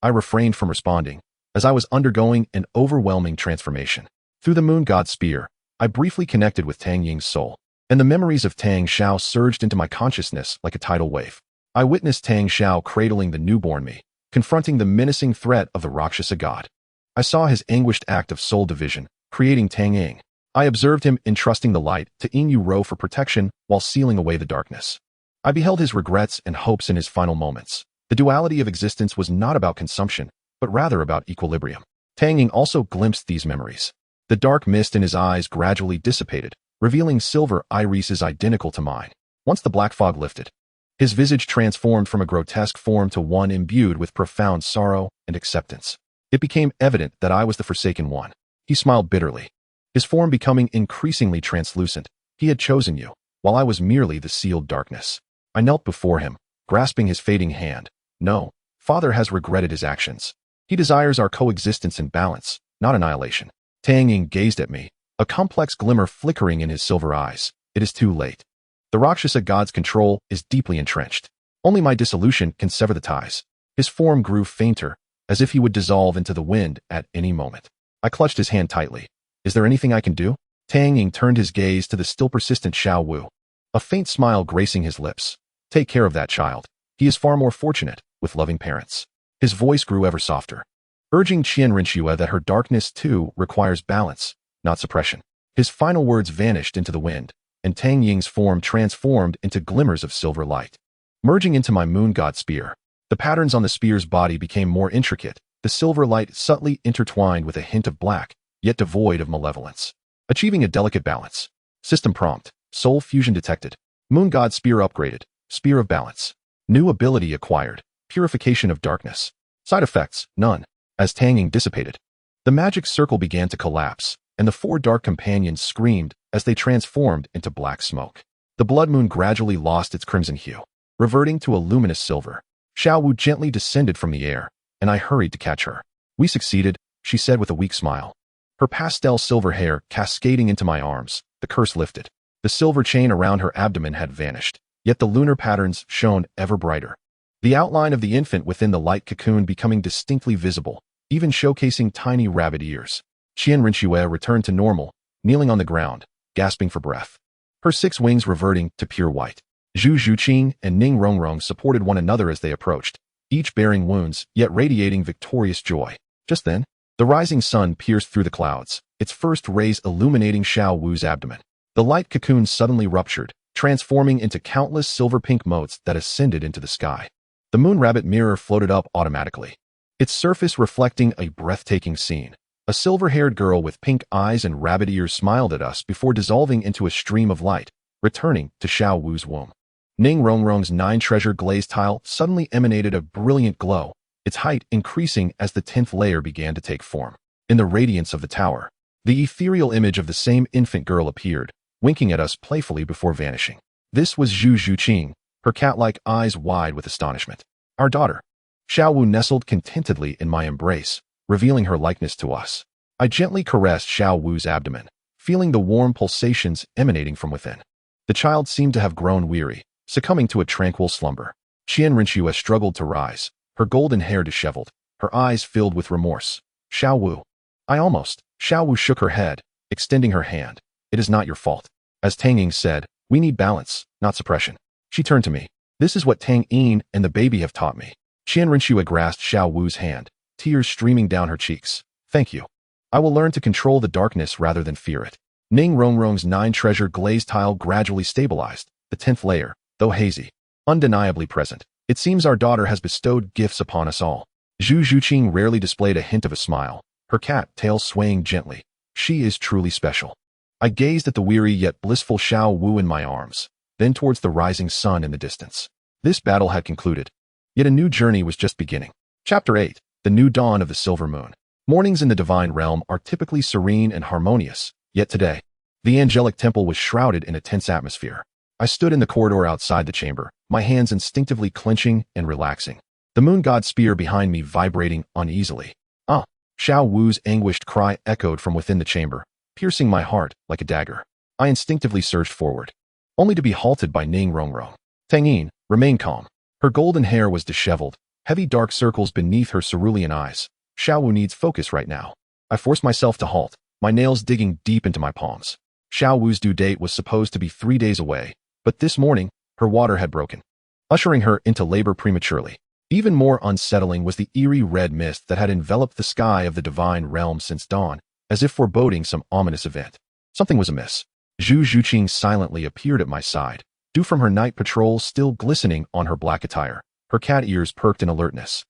I refrained from responding, as I was undergoing an overwhelming transformation. Through the moon god's spear, I briefly connected with Tang Ying's soul, and the memories of Tang Xiao surged into my consciousness like a tidal wave. I witnessed Tang Xiao cradling the newborn me, confronting the menacing threat of the Rakshasa god. I saw his anguished act of soul division, creating Tang Ying. I observed him entrusting the light to Yin Yu Ro for protection while sealing away the darkness. I beheld his regrets and hopes in his final moments. The duality of existence was not about consumption, but rather about equilibrium. Tang Ying also glimpsed these memories. The dark mist in his eyes gradually dissipated, revealing silver irises identical to mine. Once the black fog lifted, his visage transformed from a grotesque form to one imbued with profound sorrow and acceptance. It became evident that I was the forsaken one. He smiled bitterly, his form becoming increasingly translucent. He had chosen you. while I was merely the sealed darkness. I knelt before him, grasping his fading hand. No, Father has regretted his actions. He desires our coexistence in balance, not annihilation. Tang Yin gazed at me, a complex glimmer flickering in his silver eyes. It is too late. The Rakshasa god's control is deeply entrenched. Only my dissolution can sever the ties. His form grew fainter, as if he would dissolve into the wind at any moment. I clutched his hand tightly. Is there anything I can do? Tang Yin turned his gaze to the still persistent Xiao Wu, a faint smile gracing his lips. Take care of that child. He is far more fortunate, with loving parents. His voice grew ever softer, urging Qianrenxue that her darkness too requires balance, not suppression. His final words vanished into the wind, and Tang Ying's form transformed into glimmers of silver light. Merging into my moon god spear, the patterns on the spear's body became more intricate, the silver light subtly intertwined with a hint of black, yet devoid of malevolence. Achieving a delicate balance. System prompt. Soul fusion detected. Moon god spear upgraded. Spear of balance. New ability acquired. Purification of darkness. Side effects, none. As Tang Yin dissipated, the magic circle began to collapse, and the four dark companions screamed as they transformed into black smoke. The blood moon gradually lost its crimson hue, reverting to a luminous silver. Xiao Wu gently descended from the air, and I hurried to catch her. We succeeded, she said with a weak smile. Her pastel silver hair cascading into my arms, the curse lifted. The silver chain around her abdomen had vanished, yet the lunar patterns shone ever brighter. The outline of the infant within the light cocoon becoming distinctly visible, even showcasing tiny rabbit ears. Qianrenxue returned to normal, kneeling on the ground, gasping for breath. Her 6 wings reverting to pure white. Zhu Zhuqing and Ning Rongrong supported one another as they approached, each bearing wounds, yet radiating victorious joy. Just then, the rising sun pierced through the clouds, its first rays illuminating Xiao Wu's abdomen. The light cocoon suddenly ruptured, transforming into countless silver-pink motes that ascended into the sky. The moon rabbit mirror floated up automatically, its surface reflecting a breathtaking scene. A silver-haired girl with pink eyes and rabbit ears smiled at us before dissolving into a stream of light, returning to Xiao Wu's womb. Ning Rongrong's 9-treasure glaze tile suddenly emanated a brilliant glow, its height increasing as the 10th layer began to take form. In the radiance of the tower, the ethereal image of the same infant girl appeared, winking at us playfully before vanishing. This was Zhu Zhuqing, her cat-like eyes wide with astonishment. Our daughter. Xiao Wu nestled contentedly in my embrace, revealing her likeness to us. I gently caressed Xiao Wu's abdomen, feeling the warm pulsations emanating from within. The child seemed to have grown weary, succumbing to a tranquil slumber. Qianrenxue struggled to rise, her golden hair disheveled, her eyes filled with remorse. Xiao Wu. Xiao Wu shook her head, extending her hand. It is not your fault. As Tang Yin said, we need balance, not suppression. She turned to me. This is what Tang Yin and the baby have taught me. Qianrenxue grasped Xiao Wu's hand, tears streaming down her cheeks. Thank you. I will learn to control the darkness rather than fear it. Ning Rongrong's 9-treasure glaze tile gradually stabilized, the 10th layer, though hazy, undeniably present. It seems our daughter has bestowed gifts upon us all. Zhu Zhuqing rarely displayed a hint of a smile, her cat tail swaying gently. She is truly special. I gazed at the weary yet blissful Xiao Wu in my arms, then towards the rising sun in the distance. This battle had concluded, yet a new journey was just beginning. Chapter 8. The New Dawn of the Silver Moon. Mornings in the divine realm are typically serene and harmonious, yet today, the angelic temple was shrouded in a tense atmosphere. I stood in the corridor outside the chamber, my hands instinctively clenching and relaxing, the moon god spear behind me vibrating uneasily. Ah! Xiao Wu's anguished cry echoed from within the chamber, piercing my heart like a dagger. I instinctively surged forward, only to be halted by Ning Rongrong. Tang Yin, remain calm. Her golden hair was disheveled, heavy dark circles beneath her cerulean eyes. Xiao Wu needs focus right now. I forced myself to halt, my nails digging deep into my palms. Xiao Wu's due date was supposed to be 3 days away, but this morning, her water had broken, ushering her into labor prematurely. Even more unsettling was the eerie red mist that had enveloped the sky of the divine realm since dawn, as if foreboding some ominous event. Something was amiss. Zhu Zhuqing silently appeared at my side, dew from her night patrol still glistening on her black attire. Her cat ears perked in alertness.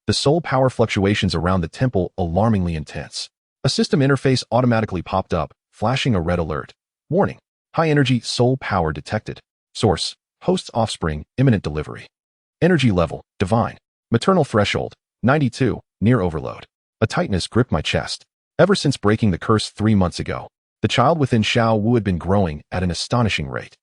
The soul power fluctuations around the temple alarmingly intense. A system interface automatically popped up, flashing a red alert. Warning. High energy soul power detected. Source. Host's offspring, imminent delivery. Energy level, divine. Maternal threshold, 92, near overload. A tightness gripped my chest. Ever since breaking the curse 3 months ago, the child within Xiao Wu had been growing at an astonishing rate.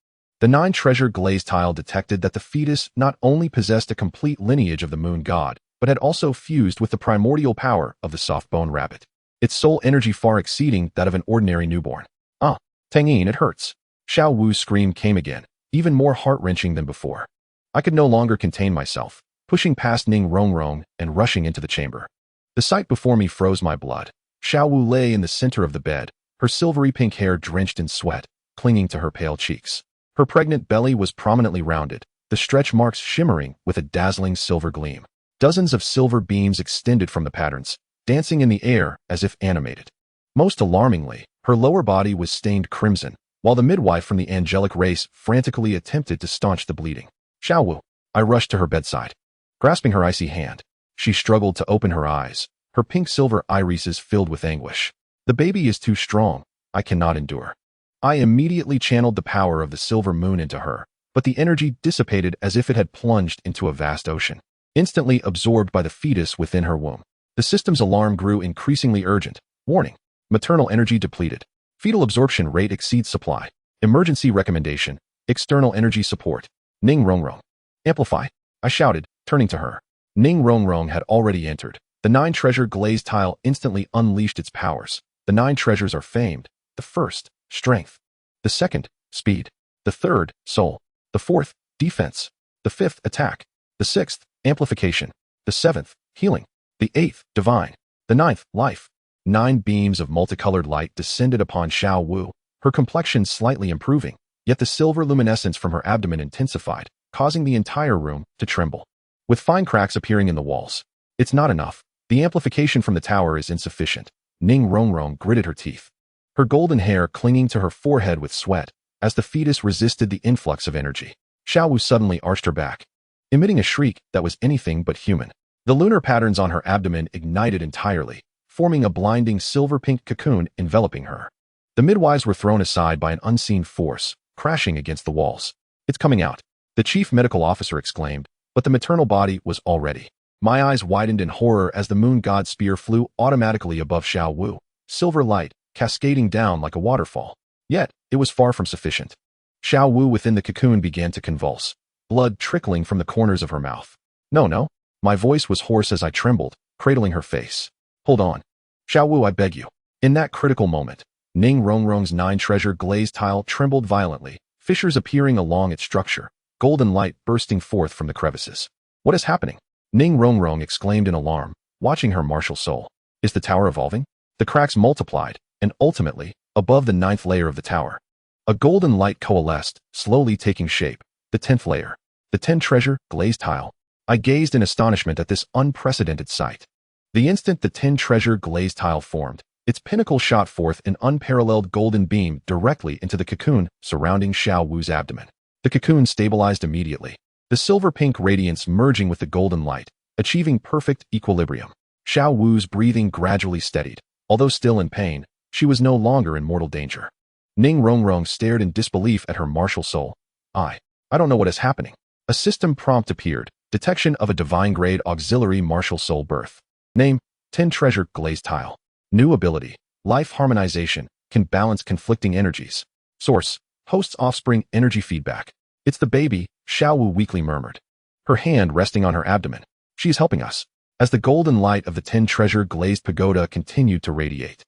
The 9-treasure glaze tile detected that the fetus not only possessed a complete lineage of the moon god, but had also fused with the primordial power of the soft-bone rabbit, its soul energy far exceeding that of an ordinary newborn. Ah, Tang Yin, it hurts. Xiao Wu's scream came again, even more heart-wrenching than before. I could no longer contain myself, pushing past Ning Rongrong and rushing into the chamber. The sight before me froze my blood. Xiao Wu lay in the center of the bed, her silvery pink hair drenched in sweat, clinging to her pale cheeks. Her pregnant belly was prominently rounded, the stretch marks shimmering with a dazzling silver gleam. Dozens of silver beams extended from the patterns, dancing in the air as if animated. Most alarmingly, her lower body was stained crimson, while the midwife from the angelic race frantically attempted to staunch the bleeding. Xiao Wu. I rushed to her bedside. Grasping her icy hand, she struggled to open her eyes, her pink-silver irises filled with anguish. The baby is too strong. I cannot endure. I immediately channeled the power of the silver moon into her, but the energy dissipated as if it had plunged into a vast ocean, instantly absorbed by the fetus within her womb. The system's alarm grew increasingly urgent. Warning. Maternal energy depleted. Fetal absorption rate exceeds supply. Emergency recommendation. External energy support. Ning Rongrong. Amplify. I shouted, turning to her. Ning Rongrong had already entered. The 9-treasure glaze tile instantly unleashed its powers. The 9 treasures are famed. The first, strength. The second, speed. The third, soul. The fourth, defense. The fifth, attack. The sixth, amplification. The seventh, healing. The eighth, divine. The ninth, life. 9 beams of multicolored light descended upon Xiao Wu, her complexion slightly improving, yet the silver luminescence from her abdomen intensified, causing the entire room to tremble, with fine cracks appearing in the walls. It's not enough. The amplification from the tower is insufficient. Ning Rongrong gritted her teeth, her golden hair clinging to her forehead with sweat, as the fetus resisted the influx of energy. Xiao Wu suddenly arched her back, emitting a shriek that was anything but human. The lunar patterns on her abdomen ignited entirely, forming a blinding silver-pink cocoon enveloping her. The midwives were thrown aside by an unseen force, crashing against the walls. It's coming out, the chief medical officer exclaimed, but the maternal body was already. My eyes widened in horror as the moon god's spear flew automatically above Xiao Wu, silver light, cascading down like a waterfall. Yet, it was far from sufficient. Xiao Wu within the cocoon began to convulse, blood trickling from the corners of her mouth. No. My voice was hoarse as I trembled, cradling her face. Hold on. Xiao Wu, I beg you. In that critical moment, Ning Rongrong's 9-treasure glaze tile trembled violently, fissures appearing along its structure, golden light bursting forth from the crevices. What is happening? Ning Rongrong exclaimed in alarm, watching her martial soul. Is the tower evolving? The cracks multiplied, and ultimately, above the 9th layer of the tower, a golden light coalesced, slowly taking shape. The 10th layer. The 10-treasure glaze tile. I gazed in astonishment at this unprecedented sight. The instant the 10-treasure glaze tile formed, its pinnacle shot forth an unparalleled golden beam directly into the cocoon surrounding Xiao Wu's abdomen. The cocoon stabilized immediately, the silver-pink radiance merging with the golden light, achieving perfect equilibrium. Xiao Wu's breathing gradually steadied. Although still in pain, she was no longer in mortal danger. Ning Rongrong stared in disbelief at her martial soul. I don't know what is happening. A system prompt appeared. Detection of a divine-grade auxiliary martial soul birth. Name, 10-treasure glaze tile. New ability, life harmonization, can balance conflicting energies. Source, host's offspring energy feedback. It's the baby, Xiao Wu weakly murmured, her hand resting on her abdomen. She is helping us. As the golden light of the 10-treasure glazed pagoda continued to radiate,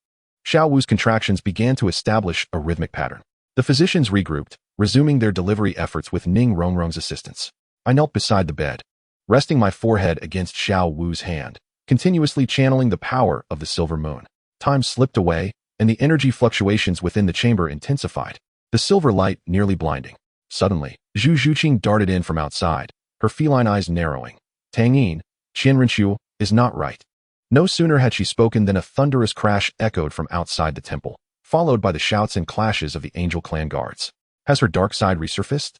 Xiao Wu's contractions began to establish a rhythmic pattern. The physicians regrouped, resuming their delivery efforts with Ning Rongrong's assistance. I knelt beside the bed, resting my forehead against Xiao Wu's hand, continuously channeling the power of the silver moon. Time slipped away, and the energy fluctuations within the chamber intensified, the silver light nearly blinding. Suddenly, Zhu Zhuqing darted in from outside, her feline eyes narrowing. Tang Yin, Qianrenqiu, is not right. No sooner had she spoken than a thunderous crash echoed from outside the temple, followed by the shouts and clashes of the Angel Clan guards. Has her dark side resurfaced?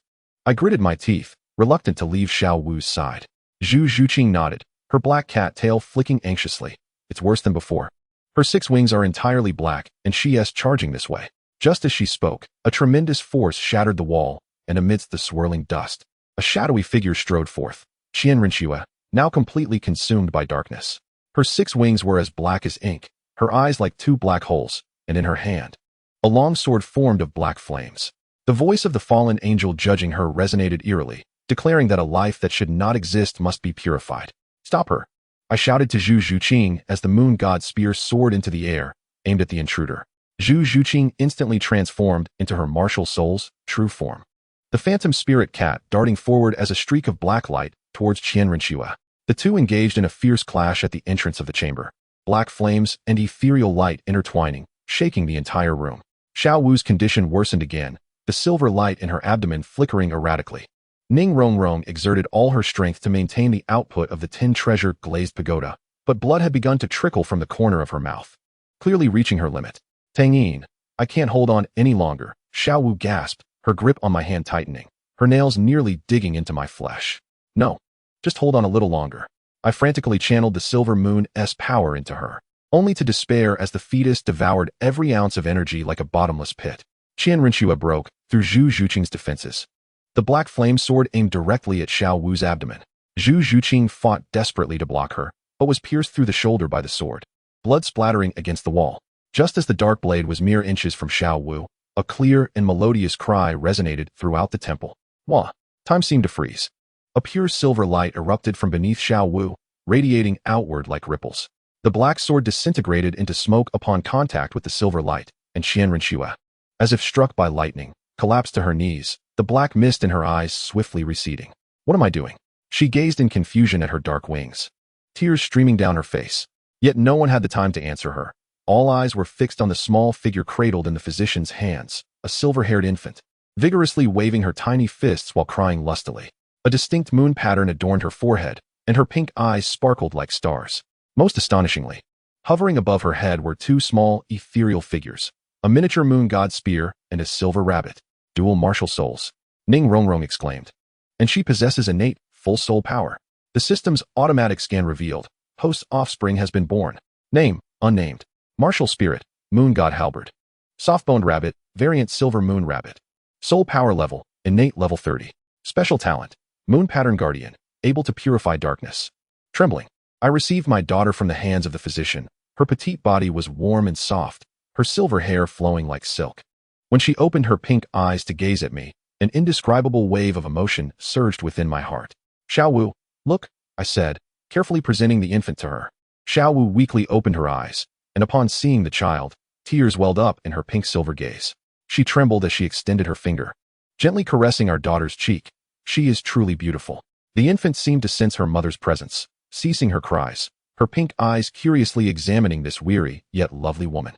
I gritted my teeth, reluctant to leave Xiao Wu's side. Zhu Zhuqing nodded, her black cat tail flicking anxiously. It's worse than before. Her 6 wings are entirely black, and she is charging this way. Just as she spoke, a tremendous force shattered the wall, and amidst the swirling dust, a shadowy figure strode forth. Qianrenqiu, now completely consumed by darkness. Her 6 wings were as black as ink, her eyes like 2 black holes, and in her hand, a long sword formed of black flames. The voice of the fallen angel judging her resonated eerily, declaring that a life that should not exist must be purified. Stop her! I shouted to Zhu Zhuqing as the moon god's spear soared into the air, aimed at the intruder. Zhu Zhuqing instantly transformed into her martial soul's true form. The phantom spirit cat darting forward as a streak of black light towards Qian Renxue. The two engaged in a fierce clash at the entrance of the chamber. Black flames and ethereal light intertwining, shaking the entire room. Xiao Wu's condition worsened again, the silver light in her abdomen flickering erratically. Ning Rongrong exerted all her strength to maintain the output of the tin treasure glazed pagoda, but blood had begun to trickle from the corner of her mouth, clearly reaching her limit. Tang Yin, I can't hold on any longer, Xiao Wu gasped, her grip on my hand tightening, her nails nearly digging into my flesh. No, just hold on a little longer. I frantically channeled the silver moon's power into her, only to despair as the fetus devoured every ounce of energy like a bottomless pit. Qian Renxue broke through Zhu Zhuqing's defenses. The black flame sword aimed directly at Xiao Wu's abdomen. Zhu Zhuqing fought desperately to block her, but was pierced through the shoulder by the sword, blood splattering against the wall. Just as the dark blade was mere inches from Xiao Wu, a clear and melodious cry resonated throughout the temple. Wah! Time seemed to freeze. A pure silver light erupted from beneath Xiao Wu, radiating outward like ripples. The black sword disintegrated into smoke upon contact with the silver light, and Qian Renxue, as if struck by lightning, collapsed to her knees, the black mist in her eyes swiftly receding. What am I doing? She gazed in confusion at her dark wings, tears streaming down her face. Yet no one had the time to answer her. All eyes were fixed on the small figure cradled in the physician's hands, a silver-haired infant, vigorously waving her tiny fists while crying lustily. A distinct moon pattern adorned her forehead, and her pink eyes sparkled like stars. Most astonishingly, hovering above her head were two small, ethereal figures, a miniature moon god spear and a silver rabbit. Dual martial souls, Ning Rongrong exclaimed. And she possesses innate, full soul power. The system's automatic scan revealed, host's offspring has been born. Name, unnamed. Martial spirit, moon god halberd. Soft-boned rabbit, variant silver moon rabbit. Soul power level, innate level 30. Special talent, moon pattern guardian, able to purify darkness. Trembling, I received my daughter from the hands of the physician. Her petite body was warm and soft, her silver hair flowing like silk. When she opened her pink eyes to gaze at me, an indescribable wave of emotion surged within my heart. Xiao Wu, look, I said, carefully presenting the infant to her. Xiao Wu weakly opened her eyes, and upon seeing the child, tears welled up in her pink-silver gaze. She trembled as she extended her finger, gently caressing our daughter's cheek. She is truly beautiful. The infant seemed to sense her mother's presence, ceasing her cries, her pink eyes curiously examining this weary yet lovely woman.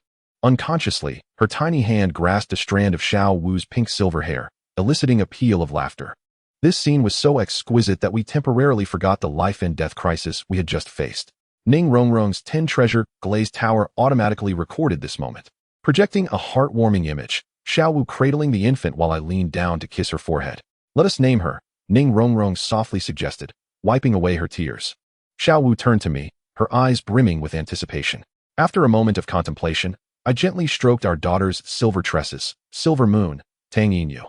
Unconsciously, her tiny hand grasped a strand of Xiao Wu's pink-silver hair, eliciting a peal of laughter. This scene was so exquisite that we temporarily forgot the life-and-death crisis we had just faced. Ning Rongrong's tin treasure glazed tower automatically recorded this moment, projecting a heartwarming image, Xiao Wu cradling the infant while I leaned down to kiss her forehead. Let us name her, Ning Rongrong softly suggested, wiping away her tears. Xiao Wu turned to me, her eyes brimming with anticipation. After a moment of contemplation, I gently stroked our daughter's silver tresses, silver moon, Tang Yin.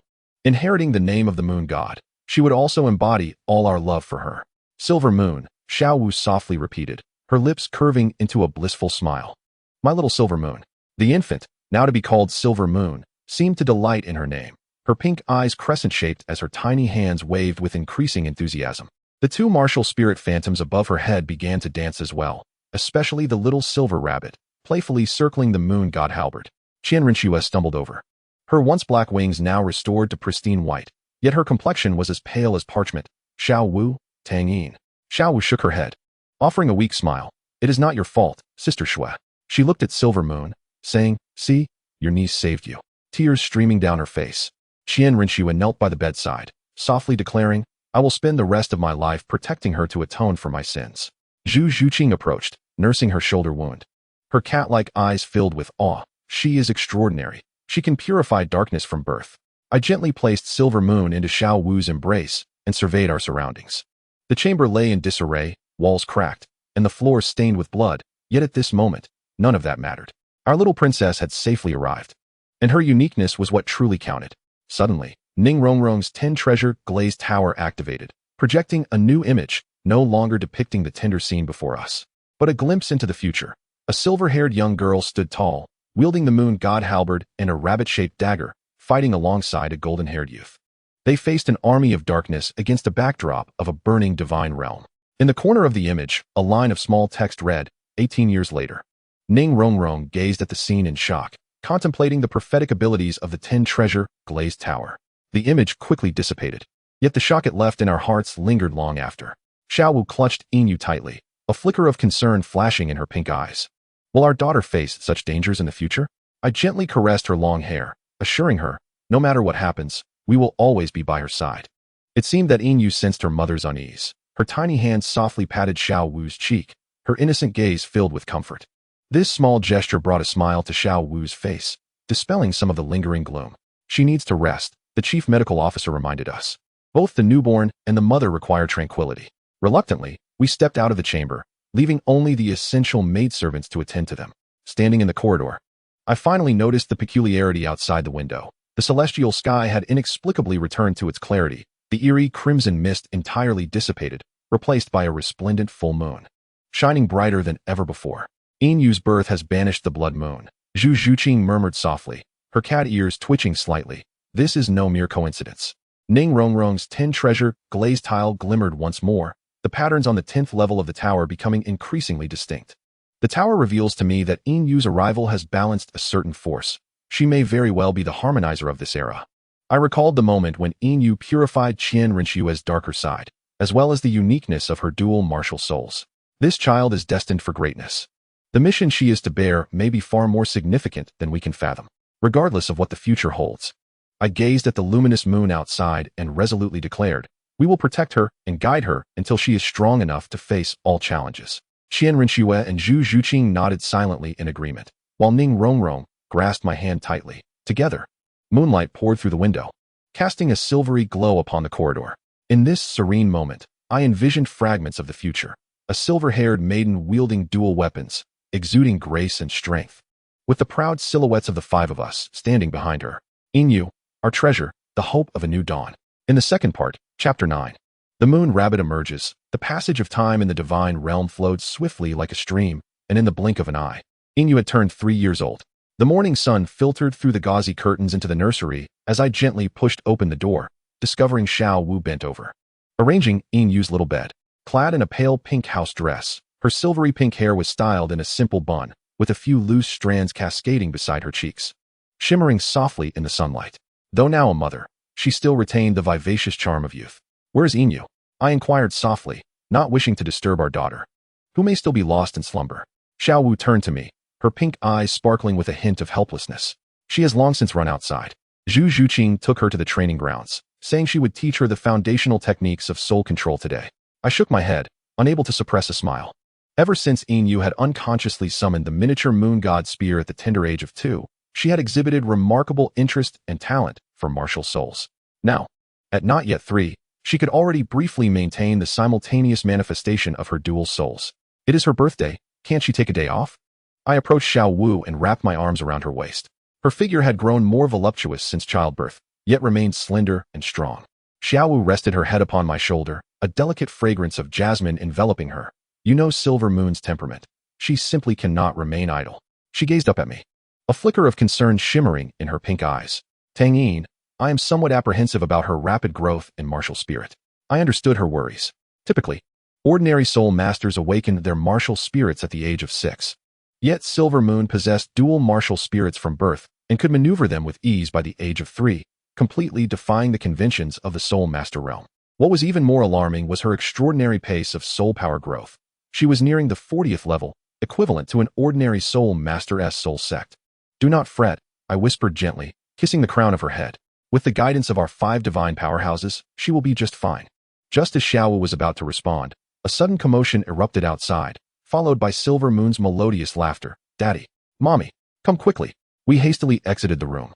Inheriting the name of the moon god, she would also embody all our love for her. Silver moon, Xiao Wu softly repeated, her lips curving into a blissful smile. My little silver moon. The infant, now to be called Silver Moon, seemed to delight in her name, her pink eyes crescent-shaped as her tiny hands waved with increasing enthusiasm. The two martial spirit phantoms above her head began to dance as well, especially the little silver rabbit, playfully circling the moon god halberd. Qian Renxue stumbled over. Her once black wings now restored to pristine white, yet her complexion was as pale as parchment. Xiao Wu, Tang Yin. Xiao Wu shook her head, offering a weak smile. It is not your fault, Sister Shui. She looked at Silver Moon, saying, see, your niece saved you. Tears streaming down her face. Qian Renxue knelt by the bedside, softly declaring, I will spend the rest of my life protecting her to atone for my sins. Zhu Zhuqing approached, nursing her shoulder wound. Her cat-like eyes filled with awe. She is extraordinary. She can purify darkness from birth. I gently placed Silver Moon into Xiao Wu's embrace and surveyed our surroundings. The chamber lay in disarray, walls cracked, and the floor stained with blood, yet at this moment, none of that mattered. Our little princess had safely arrived, and her uniqueness was what truly counted. Suddenly, Ning Rongrong's tin treasure glazed tower activated, projecting a new image, no longer depicting the tender scene before us, but a glimpse into the future. A silver-haired young girl stood tall, wielding the moon god halberd and a rabbit-shaped dagger, fighting alongside a golden-haired youth. They faced an army of darkness against a backdrop of a burning divine realm. In the corner of the image, a line of small text read, 18 years later. Ning Rongrong gazed at the scene in shock, contemplating the prophetic abilities of the 10-treasure glazed tower. The image quickly dissipated, yet the shock it left in our hearts lingered long after. Xiaowu clutched Inu tightly, a flicker of concern flashing in her pink eyes. Will our daughter face such dangers in the future? I gently caressed her long hair, assuring her, no matter what happens, we will always be by her side. It seemed that Inu sensed her mother's unease. Her tiny hand softly patted Xiao Wu's cheek, her innocent gaze filled with comfort. This small gesture brought a smile to Xiao Wu's face, dispelling some of the lingering gloom. She needs to rest, the chief medical officer reminded us. Both the newborn and the mother require tranquility. Reluctantly, we stepped out of the chamber, leaving only the essential maidservants to attend to them. Standing in the corridor, I finally noticed the peculiarity outside the window. The celestial sky had inexplicably returned to its clarity, the eerie crimson mist entirely dissipated, replaced by a resplendent full moon, shining brighter than ever before. Inyu's birth has banished the blood moon, Zhu Zhuqing murmured softly, her cat ears twitching slightly. This is no mere coincidence. Ning Rongrong's 10-treasure glazed tile glimmered once more, the patterns on the 10th level of the tower becoming increasingly distinct. The tower reveals to me that Inyu's arrival has balanced a certain force. She may very well be the harmonizer of this era. I recalled the moment when Inyu purified Qian Rinxue's darker side, as well as the uniqueness of her dual martial souls. This child is destined for greatness. The mission she is to bear may be far more significant than we can fathom, regardless of what the future holds. I gazed at the luminous moon outside and resolutely declared, we will protect her and guide her until she is strong enough to face all challenges. Qian Rinxue and Zhu Zhuqing nodded silently in agreement, while Ning Rongrong grasped my hand tightly. Together, moonlight poured through the window, casting a silvery glow upon the corridor. In this serene moment, I envisioned fragments of the future, a silver-haired maiden wielding dual weapons, exuding grace and strength, with the proud silhouettes of the five of us standing behind her. Inyu, our treasure, the hope of a new dawn. In the second part, Chapter 9, the moon rabbit emerges. The passage of time in the divine realm flowed swiftly like a stream, and in the blink of an eye, Inyu had turned 3 years old. The morning sun filtered through the gauzy curtains into the nursery as I gently pushed open the door, discovering Xiao Wu bent over, arranging Inyu's little bed. Clad in a pale pink house dress, her silvery pink hair was styled in a simple bun, with a few loose strands cascading beside her cheeks, shimmering softly in the sunlight. Though now a mother, she still retained the vivacious charm of youth. Where's Inyu? I inquired softly, not wishing to disturb our daughter, who may still be lost in slumber. Xiao Wu turned to me, her pink eyes sparkling with a hint of helplessness. She has long since run outside. Zhu Zhuqing took her to the training grounds, saying she would teach her the foundational techniques of soul control today. I shook my head, unable to suppress a smile. Ever since Inyu had unconsciously summoned the miniature moon god spear at the tender age of 2, she had exhibited remarkable interest and talent for martial souls. Now, at not yet 3, she could already briefly maintain the simultaneous manifestation of her dual souls. It is her birthday, can't she take a day off? I approached Xiao Wu and wrapped my arms around her waist. Her figure had grown more voluptuous since childbirth, yet remained slender and strong. Xiao Wu rested her head upon my shoulder, a delicate fragrance of jasmine enveloping her. You know Silver Moon's temperament. She simply cannot remain idle. She gazed up at me, a flicker of concern shimmering in her pink eyes. Tang Yin, I am somewhat apprehensive about her rapid growth and martial spirit. I understood her worries. Typically, ordinary soul masters awakened their martial spirits at the age of 6. Yet Silver Moon possessed dual martial spirits from birth and could maneuver them with ease by the age of 3, completely defying the conventions of the soul master realm. What was even more alarming was her extraordinary pace of soul power growth. She was nearing the 40th level, equivalent to an ordinary soul master's soul sect. Do not fret, I whispered gently, kissing the crown of her head. With the guidance of our 5 divine powerhouses, she will be just fine. Just as Xiao Wu was about to respond, a sudden commotion erupted outside, followed by Silver Moon's melodious laughter. Daddy, Mommy, come quickly. We hastily exited the room,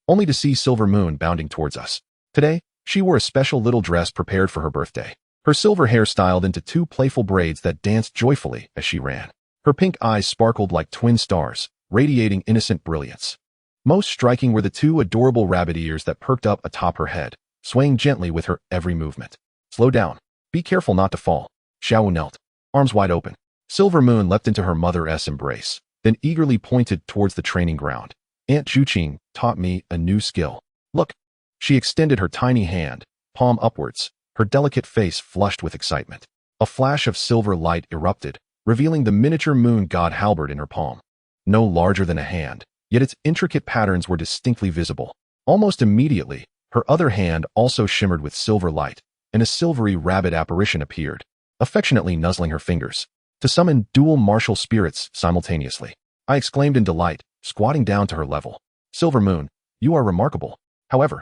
only to see Silver Moon bounding towards us. Today, she wore a special little dress prepared for her birthday. Her silver hair styled into 2 playful braids that danced joyfully as she ran. Her pink eyes sparkled like twin stars, radiating innocent brilliance. Most striking were the 2 adorable rabbit ears that perked up atop her head, swaying gently with her every movement. Slow down. Be careful not to fall. Xiao Wu knelt, arms wide open. Silver Moon leapt into her mother's embrace, then eagerly pointed towards the training ground. Aunt Zhuqing taught me a new skill. Look. She extended her tiny hand, palm upwards, her delicate face flushed with excitement. A flash of silver light erupted, revealing the miniature moon god halberd in her palm. No larger than a hand, yet its intricate patterns were distinctly visible. Almost immediately, her other hand also shimmered with silver light, and a silvery rabbit apparition appeared, affectionately nuzzling her fingers, to summon dual martial spirits simultaneously. I exclaimed in delight, squatting down to her level. Silver Moon, you are remarkable. However,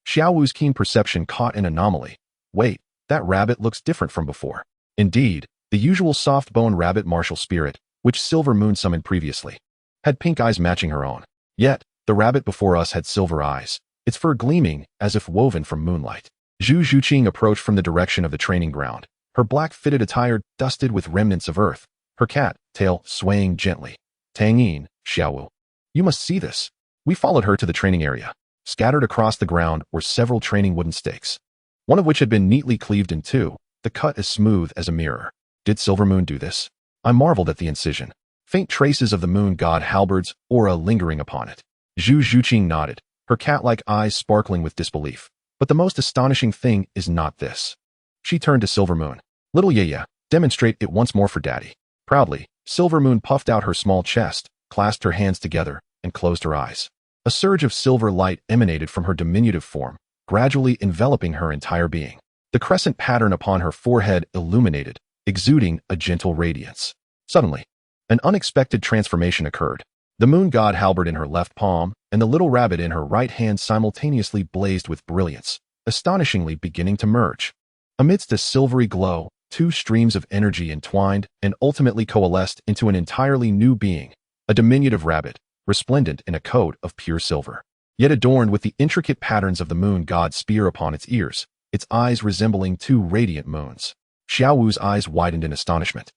Xiaowu's keen perception caught an anomaly. Wait, that rabbit looks different from before. Indeed, the usual soft-boned rabbit martial spirit, which Silver Moon summoned previously, had pink eyes matching her own. Yet, the rabbit before us had silver eyes, its fur gleaming as if woven from moonlight. Zhu Zhuqing approached from the direction of the training ground, her black fitted attire dusted with remnants of earth, her cat tail swaying gently. Tang Yin, Xiaowu. You must see this. We followed her to the training area. Scattered across the ground were several training wooden stakes, one of which had been neatly cleaved in two, the cut as smooth as a mirror. Did Silver Moon do this? I marveled at the incision. Faint traces of the moon god halberd's aura lingering upon it. Zhu Zhuqing nodded, her cat-like eyes sparkling with disbelief. But the most astonishing thing is not this. She turned to Silver Moon. Little Yaya, demonstrate it once more for Daddy. Proudly, Silver Moon puffed out her small chest, clasped her hands together, and closed her eyes. A surge of silver light emanated from her diminutive form, gradually enveloping her entire being. The crescent pattern upon her forehead illuminated, exuding a gentle radiance. Suddenly, an unexpected transformation occurred. The moon god halberd in her left palm and the little rabbit in her right hand simultaneously blazed with brilliance, astonishingly beginning to merge. Amidst a silvery glow, two streams of energy entwined and ultimately coalesced into an entirely new being, a diminutive rabbit, resplendent in a coat of pure silver, yet adorned with the intricate patterns of the moon god's spear upon its ears, its eyes resembling two radiant moons. Xiaowu's eyes widened in astonishment,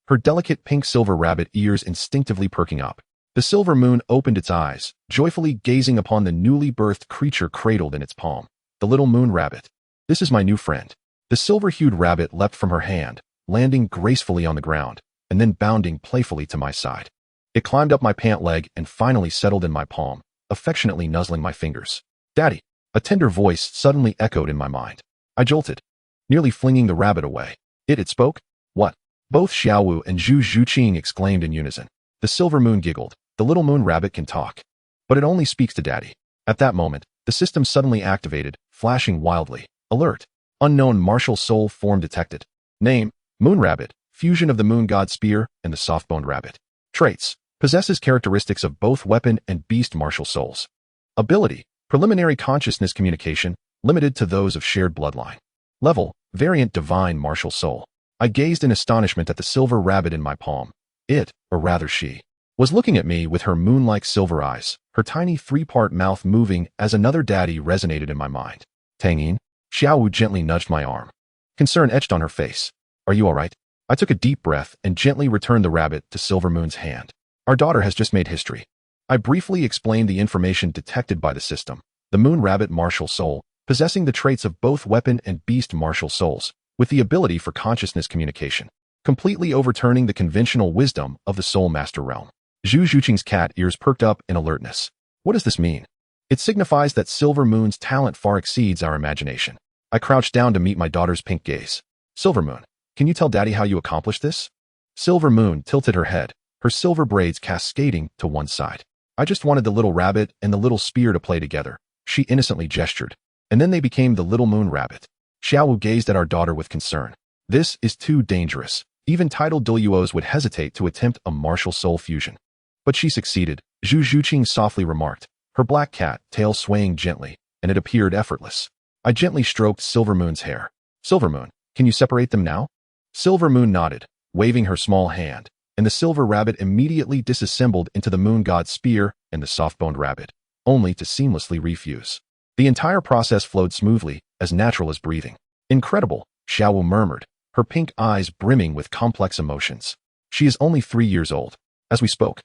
her delicate pink-silver rabbit ears instinctively perking up. The Silver Moon opened its eyes, joyfully gazing upon the newly birthed creature cradled in its palm. The little moon rabbit. This is my new friend. The silver-hued rabbit leapt from her hand, landing gracefully on the ground, and then bounding playfully to my side. It climbed up my pant leg and finally settled in my palm, affectionately nuzzling my fingers. Daddy, a tender voice suddenly echoed in my mind. I jolted, nearly flinging the rabbit away. It spoke? What? Both Xiaowu and Zhu Zhuqing exclaimed in unison. The Silver Moon giggled. The little moon rabbit can talk, but it only speaks to Daddy. At that moment, the system suddenly activated, flashing wildly. Alert. Unknown martial soul form detected. Name, Moon Rabbit, fusion of the moon god spear and the soft-boned rabbit. Traits, possesses characteristics of both weapon and beast martial souls. Ability, preliminary consciousness communication, limited to those of shared bloodline. Level, variant divine martial soul. I gazed in astonishment at the silver rabbit in my palm. It, or rather she, was looking at me with her moon-like silver eyes, her tiny three-part mouth moving as another daddy resonated in my mind. Tang Yin? Xiaowu gently nudged my arm. Concern etched on her face. Are you all right? I took a deep breath and gently returned the rabbit to Silver Moon's hand. Our daughter has just made history. I briefly explained the information detected by the system. The moon rabbit martial soul, possessing the traits of both weapon and beast martial souls, with the ability for consciousness communication, completely overturning the conventional wisdom of the Soul Master realm. Zhu Zhuqing's cat ears perked up in alertness. What does this mean? It signifies that Silver Moon's talent far exceeds our imagination. I crouched down to meet my daughter's pink gaze. Silver Moon, can you tell Daddy how you accomplished this? Silver Moon tilted her head, her silver braids cascading to one side. I just wanted the little rabbit and the little spear to play together, she innocently gestured. And then they became the little moon rabbit. Xiaowu gazed at our daughter with concern. This is too dangerous. Even titled Douluos would hesitate to attempt a martial soul fusion. But she succeeded, Zhu Zhuqing softly remarked, her black cat tail swaying gently, and it appeared effortless. I gently stroked Silver Moon's hair. Silver Moon, can you separate them now? Silver Moon nodded, waving her small hand, and the silver rabbit immediately disassembled into the moon god's spear and the soft-boned rabbit, only to seamlessly refuse. The entire process flowed smoothly, as natural as breathing. Incredible, Xiaowu murmured, her pink eyes brimming with complex emotions. She is only 3 years old. As we spoke,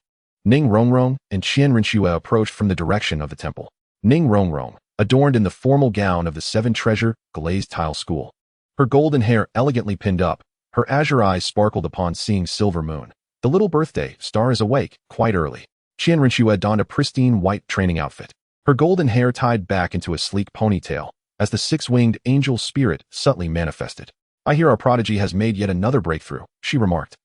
Ning Rongrong and Qian Renxue approached from the direction of the temple. Ning Rongrong, adorned in the formal gown of the seven-treasure glazed tile school. Her golden hair elegantly pinned up, her azure eyes sparkled upon seeing Silver Moon. The little birthday star is awake, quite early. Qian Renxue donned a pristine white training outfit, her golden hair tied back into a sleek ponytail, as the six-winged angel spirit subtly manifested. "I hear our prodigy has made yet another breakthrough," she remarked.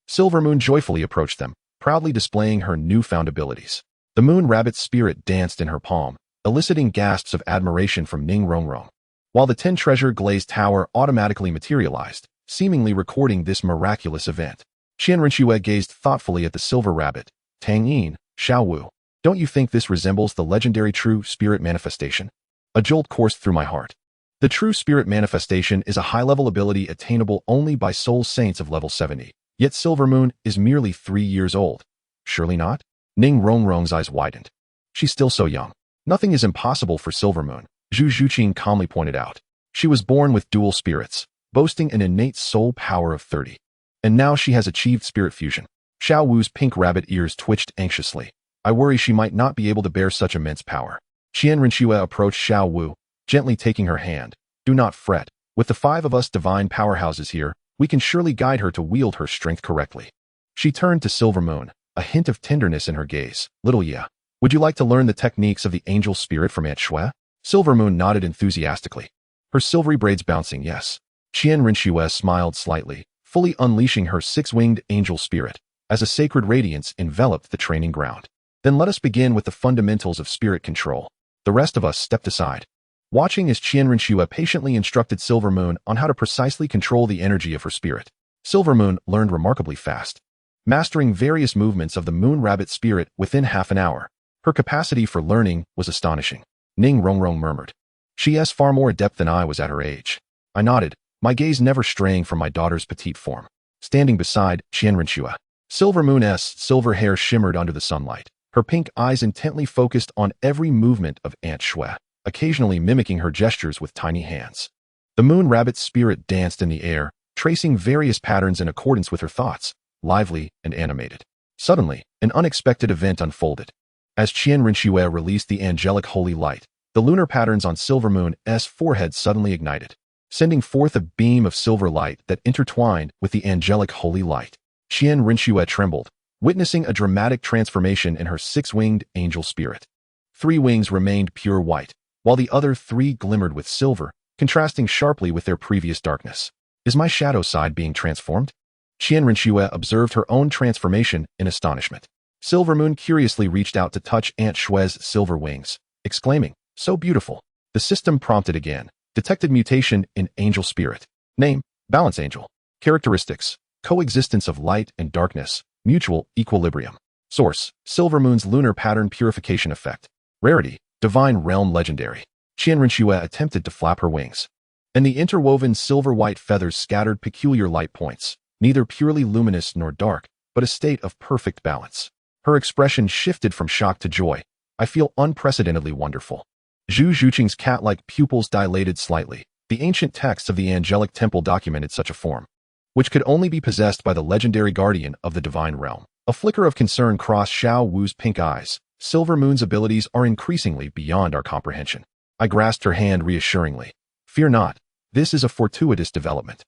Silvermoon joyfully approached them, proudly displaying her newfound abilities. The moon rabbit spirit danced in her palm, eliciting gasps of admiration from Ning Rongrong, while the 10 treasure glazed tower automatically materialized, seemingly recording this miraculous event. Qian Rinxue gazed thoughtfully at the silver rabbit. "Tang Yin, Xiao Wu, don't you think this resembles the legendary true spirit manifestation?" A jolt coursed through my heart. The true spirit manifestation is a high-level ability attainable only by soul saints of level 70. Yet Silvermoon is merely 3 years old. Surely not? Ning Rongrong's eyes widened. She's still so young. Nothing is impossible for Silvermoon, Zhu Zhuqing calmly pointed out. She was born with dual spirits, boasting an innate soul power of 30. And now she has achieved spirit fusion. Xiao Wu's pink rabbit ears twitched anxiously. I worry she might not be able to bear such immense power. Qian Rinxue approached Xiao Wu, gently taking her hand. "Do not fret. With the 5 of us divine powerhouses here, we can surely guide her to wield her strength correctly." She turned to Silvermoon, a hint of tenderness in her gaze. "Little Ye, would you like to learn the techniques of the angel spirit from Aunt Shui?" Silvermoon nodded enthusiastically, her silvery braids bouncing yes. Qian Rinxue smiled slightly, fully unleashing her 6-winged angel spirit, as a sacred radiance enveloped the training ground. "Then let us begin with the fundamentals of spirit control." The rest of us stepped aside, watching as Qian Rinxue patiently instructed Silvermoon on how to precisely control the energy of her spirit. Silvermoon learned remarkably fast, mastering various movements of the moon rabbit spirit within half an hour. Her capacity for learning was astonishing. Ning Rongrong murmured. "She is far more adept than I was at her age." I nodded, my gaze never straying from my daughter's petite form. Standing beside Qian Rinxue, Silvermoon's silver hair shimmered under the sunlight, her pink eyes intently focused on every movement of Aunt Shui, occasionally mimicking her gestures with tiny hands. The moon rabbit spirit danced in the air, tracing various patterns in accordance with her thoughts, lively and animated. Suddenly, an unexpected event unfolded. As Qian Rinxue released the angelic holy light, the lunar patterns on Silvermoon's forehead suddenly ignited, sending forth a beam of silver light that intertwined with the angelic holy light. Qian Rinxue trembled, witnessing a dramatic transformation in her 6-winged angel spirit. 3 wings remained pure white, while the other 3 glimmered with silver, contrasting sharply with their previous darkness. "Is my shadow side being transformed?" Qian Rinxue observed her own transformation in astonishment. Silvermoon curiously reached out to touch Aunt Shui's silver wings, exclaiming, "So beautiful." The system prompted again. Detected mutation in angel spirit. Name, Balance Angel. Characteristics, coexistence of light and darkness, mutual equilibrium. Source, Silvermoon's lunar pattern purification effect. Rarity, Divine Realm Legendary. Qian Rinxue attempted to flap her wings, and the interwoven silver-white feathers scattered peculiar light points, neither purely luminous nor dark, but a state of perfect balance. Her expression shifted from shock to joy. "I feel unprecedentedly wonderful." Zhu Zhuqing's cat-like pupils dilated slightly. The ancient texts of the angelic temple documented such a form, which could only be possessed by the legendary guardian of the divine realm. A flicker of concern crossed Xiao Wu's pink eyes. "Silvermoon's abilities are increasingly beyond our comprehension." I grasped her hand reassuringly. "Fear not, this is a fortuitous development."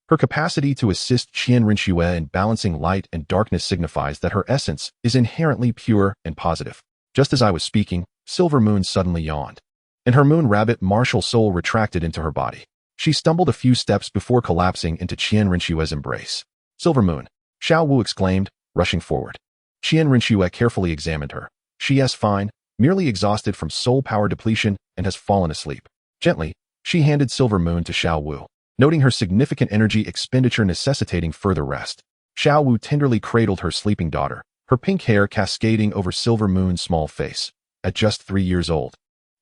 Her capacity to assist Qian Rinxue in balancing light and darkness signifies that her essence is inherently pure and positive. Just as I was speaking, Silvermoon suddenly yawned, and her moon rabbit martial soul retracted into her body. She stumbled a few steps before collapsing into Qian Rinxue's embrace. "Silvermoon," Xiao Wu exclaimed, rushing forward. Qian Rinxue carefully examined her. "She is fine, merely exhausted from soul power depletion and has fallen asleep." Gently, she handed Silvermoon to Xiao Wu, noting her significant energy expenditure necessitating further rest. Xiao Wu tenderly cradled her sleeping daughter, her pink hair cascading over Silvermoon's small face. At just 3 years old,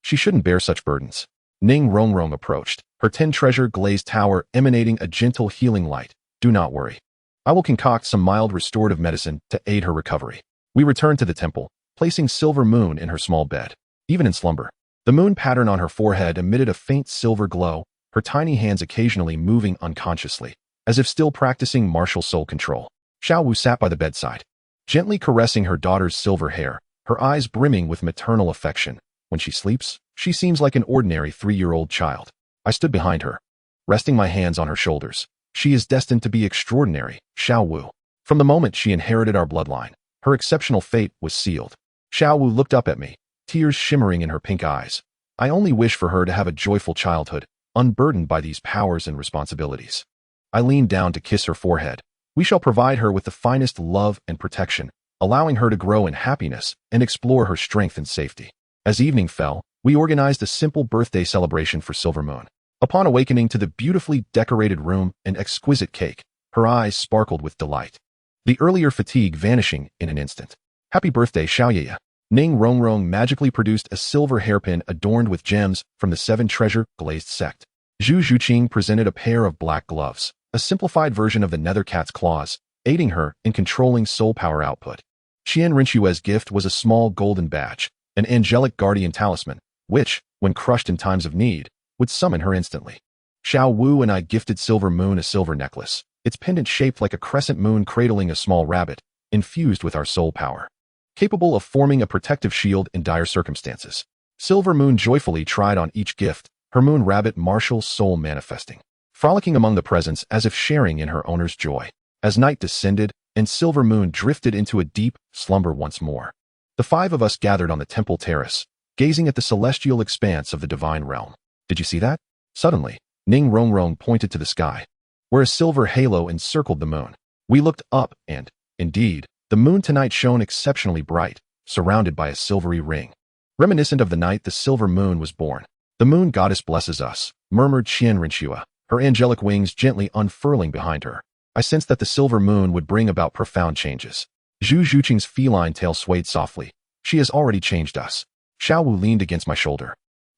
she shouldn't bear such burdens. Ning Rongrong approached, her 10 treasure glazed tower emanating a gentle healing light. "Do not worry. I will concoct some mild restorative medicine to aid her recovery." We returned to the temple, placing Silvermoon in her small bed. Even in slumber, the moon pattern on her forehead emitted a faint silver glow, her tiny hands occasionally moving unconsciously, as if still practicing martial soul control. Xiao Wu sat by the bedside, gently caressing her daughter's silver hair, her eyes brimming with maternal affection. When she sleeps, she seems like an ordinary 3-year-old child. I stood behind her, resting my hands on her shoulders. "She is destined to be extraordinary, Xiao Wu. From the moment she inherited our bloodline, her exceptional fate was sealed." Xiao Wu looked up at me, tears shimmering in her pink eyes. I only wish for her to have a joyful childhood, unburdened by these powers and responsibilities. I leaned down to kiss her forehead. We shall provide her with the finest love and protection, allowing her to grow in happiness and explore her strength and safety. As evening fell, we organized a simple birthday celebration for Silver Moon. Upon awakening to the beautifully decorated room and exquisite cake, her eyes sparkled with delight, the earlier fatigue vanishing in an instant. Happy birthday, Xiaoyaya. Ning Rongrong magically produced a silver hairpin adorned with gems from the Seven Treasure Glazed Sect. Zhu Zhuqing presented a pair of black gloves, a simplified version of the nether cat's claws, aiding her in controlling soul power output. Qian Rinxue's gift was a small golden badge, an angelic guardian talisman, which, when crushed in times of need, would summon her instantly. Xiao Wu and I gifted Silver Moon a silver necklace, its pendant shaped like a crescent moon cradling a small rabbit, infused with our soul power, capable of forming a protective shield in dire circumstances. Silver Moon joyfully tried on each gift, her moon rabbit martial soul manifesting, frolicking among the presents as if sharing in her owner's joy. As night descended and Silver Moon drifted into a deep slumber once more, the five of us gathered on the temple terrace, gazing at the celestial expanse of the divine realm. Did you see that? Suddenly, Ning Rongrong pointed to the sky, where a silver halo encircled the moon. We looked up and, indeed, the moon tonight shone exceptionally bright, surrounded by a silvery ring. Reminiscent of the night the silver moon was born. The moon goddess blesses us, murmured Qian Rinxue, her angelic wings gently unfurling behind her. I sensed that the silver moon would bring about profound changes. Zhu Zhuqing's feline tail swayed softly. She has already changed us. Xiao Wu leaned against my shoulder,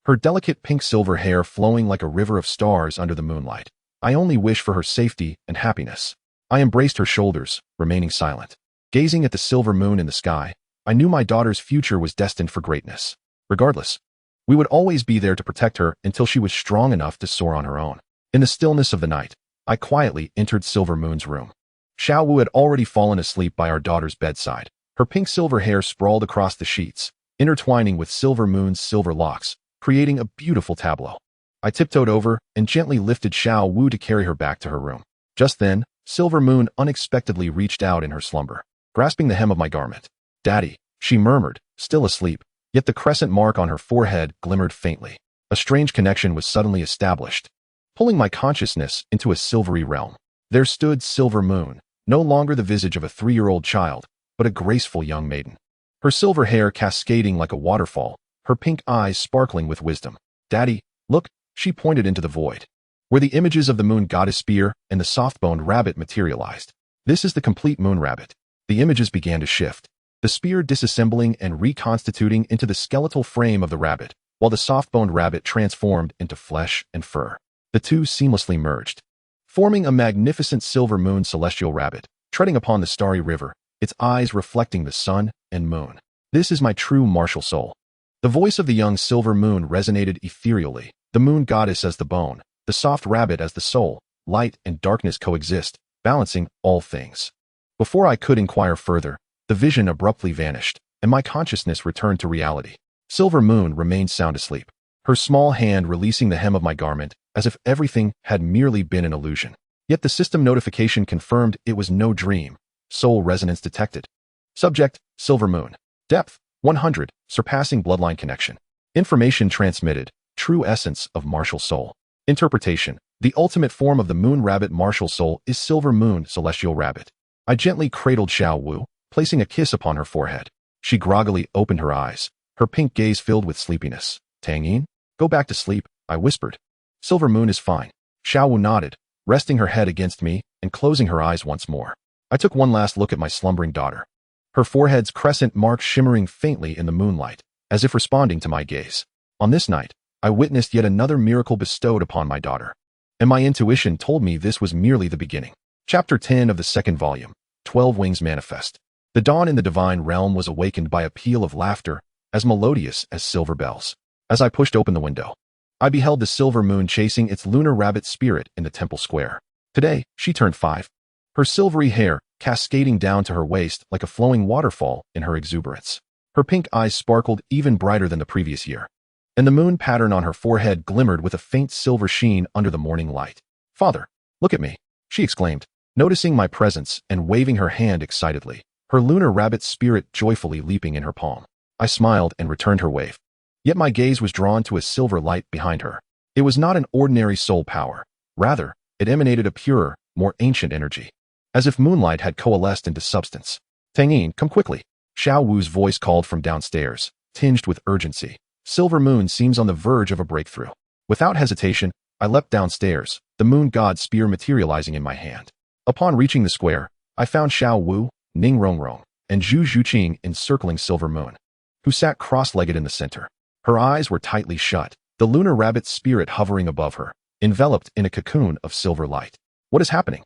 her delicate pink-silver hair flowing like a river of stars under the moonlight. I only wish for her safety and happiness. I embraced her shoulders, remaining silent. Gazing at the silver moon in the sky, I knew my daughter's future was destined for greatness. Regardless, we would always be there to protect her until she was strong enough to soar on her own. In the stillness of the night, I quietly entered Silver Moon's room. Xiao Wu had already fallen asleep by our daughter's bedside. Her pink-silver hair sprawled across the sheets, intertwining with Silver Moon's silver locks, creating a beautiful tableau. I tiptoed over and gently lifted Xiao Wu to carry her back to her room. Just then, Silver Moon unexpectedly reached out in her slumber, grasping the hem of my garment. "Daddy," she murmured, still asleep, yet the crescent mark on her forehead glimmered faintly. A strange connection was suddenly established, pulling my consciousness into a silvery realm. There stood Silver Moon, no longer the visage of a 3-year-old child, but a graceful young maiden. Her silver hair cascading like a waterfall, her pink eyes sparkling with wisdom. "Daddy, look," she pointed into the void, where the images of the moon goddess spear and the soft-boned rabbit materialized. "This is the complete moon rabbit." The images began to shift, the spear disassembling and reconstituting into the skeletal frame of the rabbit, while the soft-boned rabbit transformed into flesh and fur. The two seamlessly merged, forming a magnificent silver moon celestial rabbit, treading upon the starry river, its eyes reflecting the sun and moon. "This is my true martial soul." The voice of the young silver moon resonated ethereally, the moon goddess as the bone, the soft rabbit as the soul. Light and darkness coexist, balancing all things. Before I could inquire further, the vision abruptly vanished, and my consciousness returned to reality. Silver Moon remained sound asleep, her small hand releasing the hem of my garment, as if everything had merely been an illusion. Yet the system notification confirmed it was no dream. Soul resonance detected. Subject, Silver Moon. Depth, 100, surpassing bloodline connection. Information transmitted, true essence of martial soul. Interpretation, the ultimate form of the moon rabbit martial soul is Silver Moon celestial rabbit. I gently cradled Xiao Wu, placing a kiss upon her forehead. She groggily opened her eyes, her pink gaze filled with sleepiness. "Tang Yin, go back to sleep," I whispered. "Silver Moon is fine." Xiao Wu nodded, resting her head against me and closing her eyes once more. I took one last look at my slumbering daughter, her forehead's crescent mark shimmering faintly in the moonlight, as if responding to my gaze. On this night, I witnessed yet another miracle bestowed upon my daughter, and my intuition told me this was merely the beginning. Chapter 10 of the second volume, 12 Wings Manifest. The dawn in the divine realm was awakened by a peal of laughter, as melodious as silver bells. As I pushed open the window, I beheld the silver moon chasing its lunar rabbit spirit in the temple square. Today, she turned 5. Her silvery hair cascading down to her waist like a flowing waterfall in her exuberance. Her pink eyes sparkled even brighter than the previous year, and the moon pattern on her forehead glimmered with a faint silver sheen under the morning light. "Father, look at me," she exclaimed, noticing my presence and waving her hand excitedly, her lunar rabbit spirit joyfully leaping in her palm. I smiled and returned her wave. Yet my gaze was drawn to a silver light behind her. It was not an ordinary soul power. Rather, it emanated a purer, more ancient energy, as if moonlight had coalesced into substance. Tang Yin, come quickly. Xiao Wu's voice called from downstairs, tinged with urgency. Silver Moon seems on the verge of a breakthrough. Without hesitation, I leapt downstairs, the moon god's spear materializing in my hand. Upon reaching the square, I found Xiao Wu, Ning Rongrong, and Zhu Zhuqing encircling Silver Moon, who sat cross-legged in the center. Her eyes were tightly shut, the lunar rabbit's spirit hovering above her, enveloped in a cocoon of silver light. What is happening?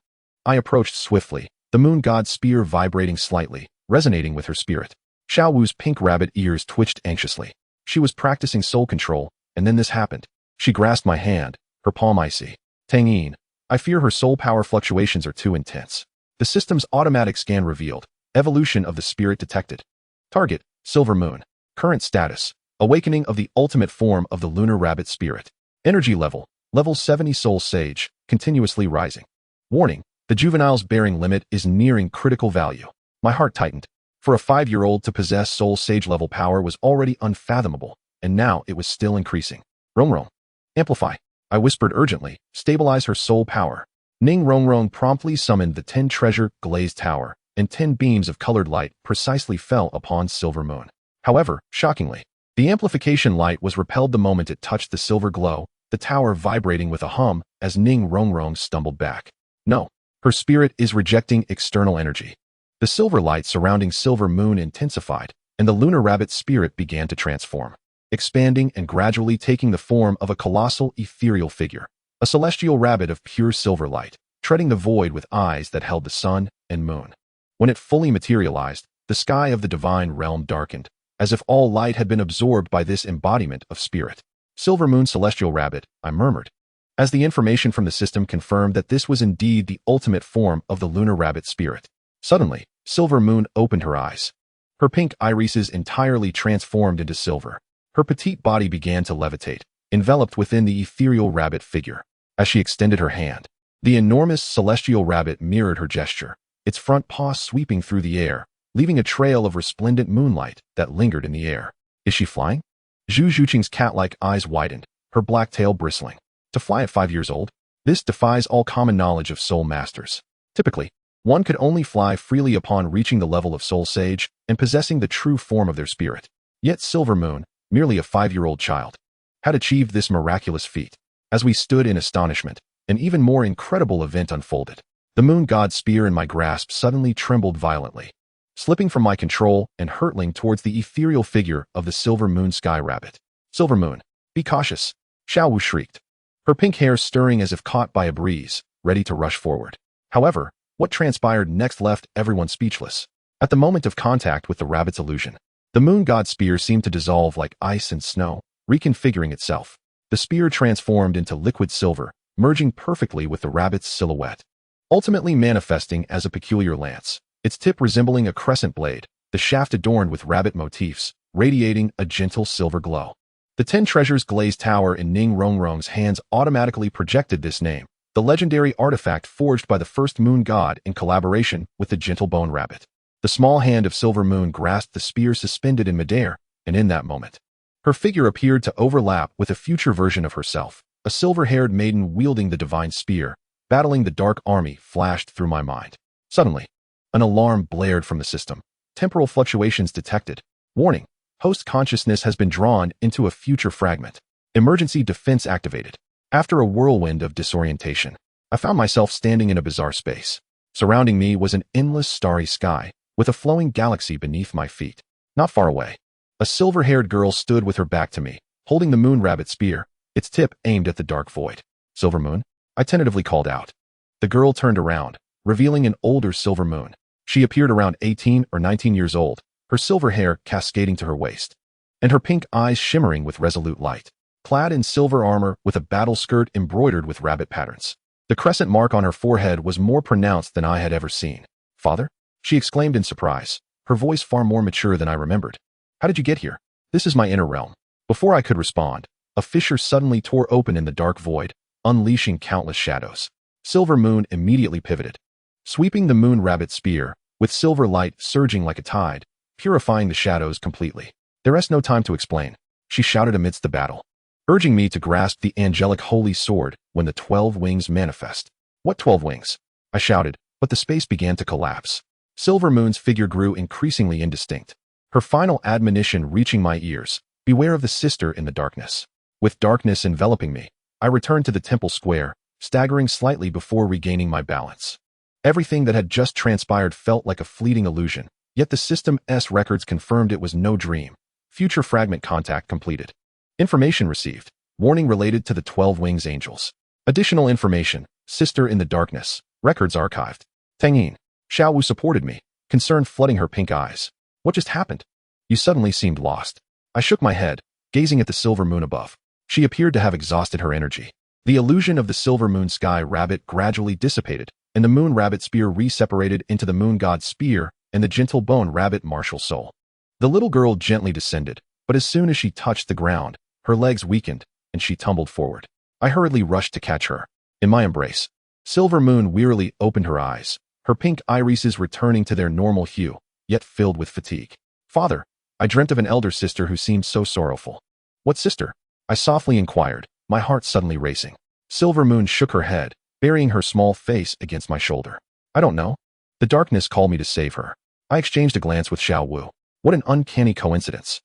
I approached swiftly, the moon god's spear vibrating slightly, resonating with her spirit. Xiao Wu's pink rabbit ears twitched anxiously. She was practicing soul control, and then this happened. She grasped my hand, her palm icy. Tang Yin, I fear her soul power fluctuations are too intense. The system's automatic scan revealed. Evolution of the spirit detected. Target, Silver Moon. Current status, awakening of the ultimate form of the lunar rabbit spirit. Energy level, level 70 soul sage, continuously rising. Warning, the juvenile's bearing limit is nearing critical value. My heart tightened. For a 5-year-old to possess soul sage level power was already unfathomable, and now it was still increasing. Rongrong. Amplify. I whispered urgently, stabilize her soul power. Ning Rongrong promptly summoned the 10 treasure glazed tower, and 10 beams of colored light precisely fell upon Silver Moon. However, shockingly, the amplification light was repelled the moment it touched the silver glow, the tower vibrating with a hum as Ning Rongrong stumbled back. No, her spirit is rejecting external energy. The silver light surrounding Silver Moon intensified, and the lunar rabbit spirit began to transform, expanding and gradually taking the form of a colossal ethereal figure, a celestial rabbit of pure silver light, treading the void with eyes that held the sun and moon. When it fully materialized, the sky of the divine realm darkened, as if all light had been absorbed by this embodiment of spirit. Silver Moon Celestial Rabbit, I murmured, as the information from the system confirmed that this was indeed the ultimate form of the lunar rabbit spirit. Suddenly, Silver Moon opened her eyes. Her pink irises entirely transformed into silver. Her petite body began to levitate, enveloped within the ethereal rabbit figure. As she extended her hand, the enormous celestial rabbit mirrored her gesture, its front paw sweeping through the air, leaving a trail of resplendent moonlight that lingered in the air. Is she flying? Zhu Zhuqing's cat-like eyes widened, her black tail bristling. To fly at 5 years old? This defies all common knowledge of soul masters. Typically, one could only fly freely upon reaching the level of soul sage and possessing the true form of their spirit. Yet Silver Moon, merely a 5-year-old child, had achieved this miraculous feat. As we stood in astonishment, an even more incredible event unfolded. The moon god's spear in my grasp suddenly trembled violently, slipping from my control and hurtling towards the ethereal figure of the Silver Moon Sky Rabbit. Silver Moon, be cautious, Xiao Wu shrieked, her pink hair stirring as if caught by a breeze, ready to rush forward. However, what transpired next left everyone speechless. At the moment of contact with the rabbit's illusion, the moon god's spear seemed to dissolve like ice and snow, reconfiguring itself. The spear transformed into liquid silver, merging perfectly with the rabbit's silhouette, ultimately manifesting as a peculiar lance, its tip resembling a crescent blade, the shaft adorned with rabbit motifs, radiating a gentle silver glow. The 10 treasures glazed tower in Ning Rongrong's hands automatically projected this name, the legendary artifact forged by the first moon god in collaboration with the gentle bone rabbit. The small hand of Silver Moon grasped the spear suspended in midair, and in that moment, her figure appeared to overlap with a future version of herself, a silver-haired maiden wielding the divine spear, battling the dark army flashed through my mind. Suddenly, an alarm blared from the system. Temporal fluctuations detected. Warning, host consciousness has been drawn into a future fragment. Emergency defense activated. After a whirlwind of disorientation, I found myself standing in a bizarre space. Surrounding me was an endless starry sky, with a flowing galaxy beneath my feet. Not far away, a silver-haired girl stood with her back to me, holding the moon rabbit spear, its tip aimed at the dark void. Silver Moon? I tentatively called out. The girl turned around, revealing an older Silver Moon. She appeared around 18 or 19 years old, her silver hair cascading to her waist, and her pink eyes shimmering with resolute light. Clad in silver armor with a battle skirt embroidered with rabbit patterns. The crescent mark on her forehead was more pronounced than I had ever seen. Father? She exclaimed in surprise, her voice far more mature than I remembered. How did you get here? This is my inner realm. Before I could respond, a fissure suddenly tore open in the dark void, unleashing countless shadows. Silver Moon immediately pivoted, sweeping the moon rabbit spear, with silver light surging like a tide, purifying the shadows completely. There is no time to explain, she shouted amidst the battle, urging me to grasp the angelic holy sword when the 12 wings manifest. What 12 wings? I shouted, but the space began to collapse. Silver Moon's figure grew increasingly indistinct, her final admonition reaching my ears, beware of the sister in the darkness. With darkness enveloping me, I returned to the temple square, staggering slightly before regaining my balance. Everything that had just transpired felt like a fleeting illusion, yet the system's records confirmed it was no dream. Future fragment contact completed. Information received. Warning related to the 12 wings angels. Additional information. Sister in the darkness. Records archived. Tang Yin. Xiao Wu supported me, concern flooding her pink eyes. What just happened? You suddenly seemed lost. I shook my head, gazing at the silver moon above. She appeared to have exhausted her energy. The illusion of the silver moon sky rabbit gradually dissipated, and the moon rabbit spear re-separated into the moon god spear and the gentle bone rabbit martial soul. The little girl gently descended, but as soon as she touched the ground, her legs weakened, and she tumbled forward. I hurriedly rushed to catch her. In my embrace, Silver Moon wearily opened her eyes, her pink irises returning to their normal hue, yet filled with fatigue. Father, I dreamt of an elder sister who seemed so sorrowful. What sister? I softly inquired, my heart suddenly racing. Silver Moon shook her head, burying her small face against my shoulder. I don't know. The darkness called me to save her. I exchanged a glance with Xiao Wu. What an uncanny coincidence.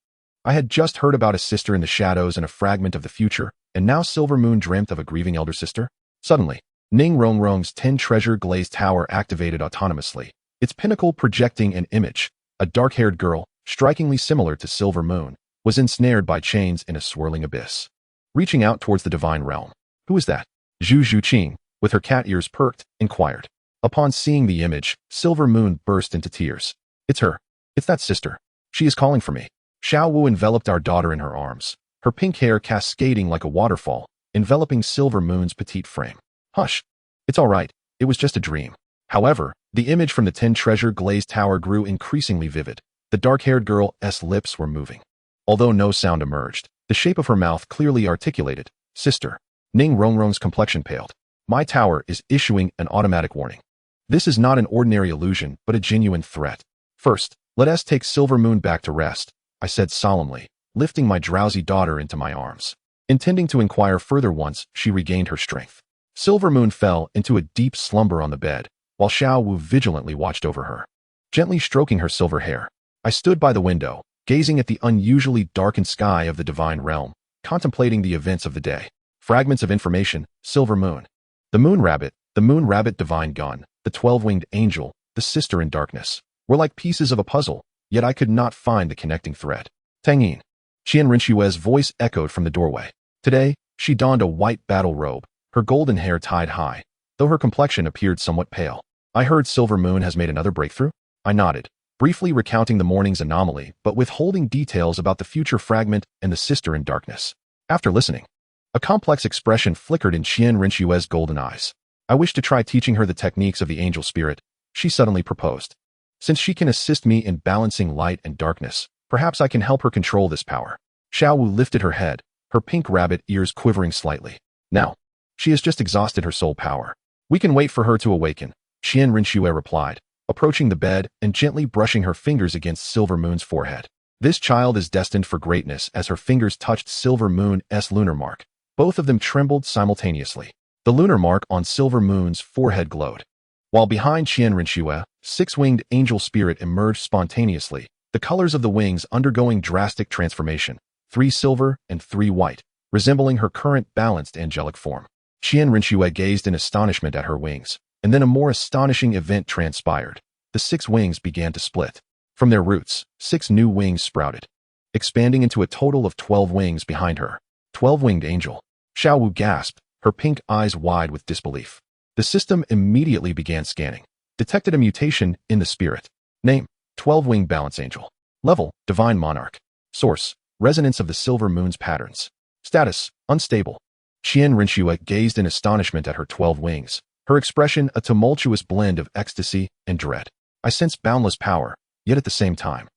I had just heard about a sister in the shadows and a fragment of the future, and now Silver Moon dreamt of a grieving elder sister? Suddenly, Ning Rongrong's 10 treasure glazed tower activated autonomously, its pinnacle projecting an image. A dark-haired girl, strikingly similar to Silver Moon, was ensnared by chains in a swirling abyss. Reaching out towards the divine realm. Who is that? Zhu Zhuqing, with her cat ears perked, inquired. Upon seeing the image, Silver Moon burst into tears. It's her. It's that sister. She is calling for me. Xiao Wu enveloped our daughter in her arms, her pink hair cascading like a waterfall, enveloping Silver Moon's petite frame. Hush. It's all right. It was just a dream. However, the image from the 10 treasure glazed tower grew increasingly vivid. The dark-haired girl's lips were moving. Although no sound emerged, the shape of her mouth clearly articulated, Sister. Ning Rongrong's complexion paled. My tower is issuing an automatic warning. This is not an ordinary illusion, but a genuine threat. First, let us take Silver Moon back to rest, I said solemnly, lifting my drowsy daughter into my arms. Intending to inquire further once she regained her strength. Silver Moon fell into a deep slumber on the bed, while Xiao Wu vigilantly watched over her, gently stroking her silver hair. I stood by the window, gazing at the unusually darkened sky of the divine realm, contemplating the events of the day. Fragments of information, Silver Moon. The moon rabbit divine gun, the 12-winged angel, the sister in darkness, were like pieces of a puzzle, yet I could not find the connecting thread. Tang Yin. Qian Rinxue's voice echoed from the doorway. Today, she donned a white battle robe, her golden hair tied high, though her complexion appeared somewhat pale. I heard Silver Moon has made another breakthrough? I nodded, briefly recounting the morning's anomaly, but withholding details about the future fragment and the sister in darkness. After listening, a complex expression flickered in Qian Rinxue's golden eyes. I wish to try teaching her the techniques of the angel spirit, she suddenly proposed. Since she can assist me in balancing light and darkness, perhaps I can help her control this power. Xiao Wu lifted her head, her pink rabbit ears quivering slightly. Now, she has just exhausted her soul power. We can wait for her to awaken, Qian Rinxue replied, approaching the bed and gently brushing her fingers against Silver Moon's forehead. This child is destined for greatness. As her fingers touched Silver Moon's lunar mark, both of them trembled simultaneously. The lunar mark on Silver Moon's forehead glowed. While behind Qian Rinxue, 6-winged angel spirit emerged spontaneously, the colors of the wings undergoing drastic transformation, 3 silver and 3 white, resembling her current balanced angelic form. Qian Rinxue gazed in astonishment at her wings, and then a more astonishing event transpired. The 6 wings began to split. From their roots, 6 new wings sprouted, expanding into a total of 12 wings behind her. 12-winged angel. Xiao Wu gasped, her pink eyes wide with disbelief. The system immediately began scanning. Detected a mutation in the spirit. Name, 12-winged balance angel. Level, divine monarch. Source, resonance of the Silver Moon's patterns. Status, unstable. Qian Rinxue gazed in astonishment at her 12 wings, her expression a tumultuous blend of ecstasy and dread. I sensed boundless power, yet at the same time.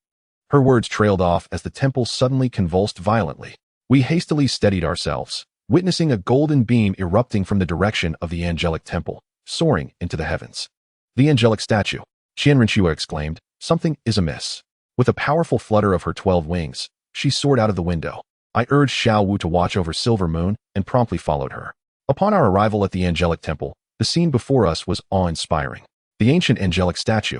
Her words trailed off as the temple suddenly convulsed violently. We hastily steadied ourselves, witnessing a golden beam erupting from the direction of the angelic temple, soaring into the heavens. The angelic statue, Qian Rinxue exclaimed, something is amiss. With a powerful flutter of her 12 wings, She soared out of the window. I urged Xiao Wu to watch over Silver Moon and promptly followed her. Upon our arrival at the angelic temple, the scene before us was awe-inspiring. The ancient angelic statue,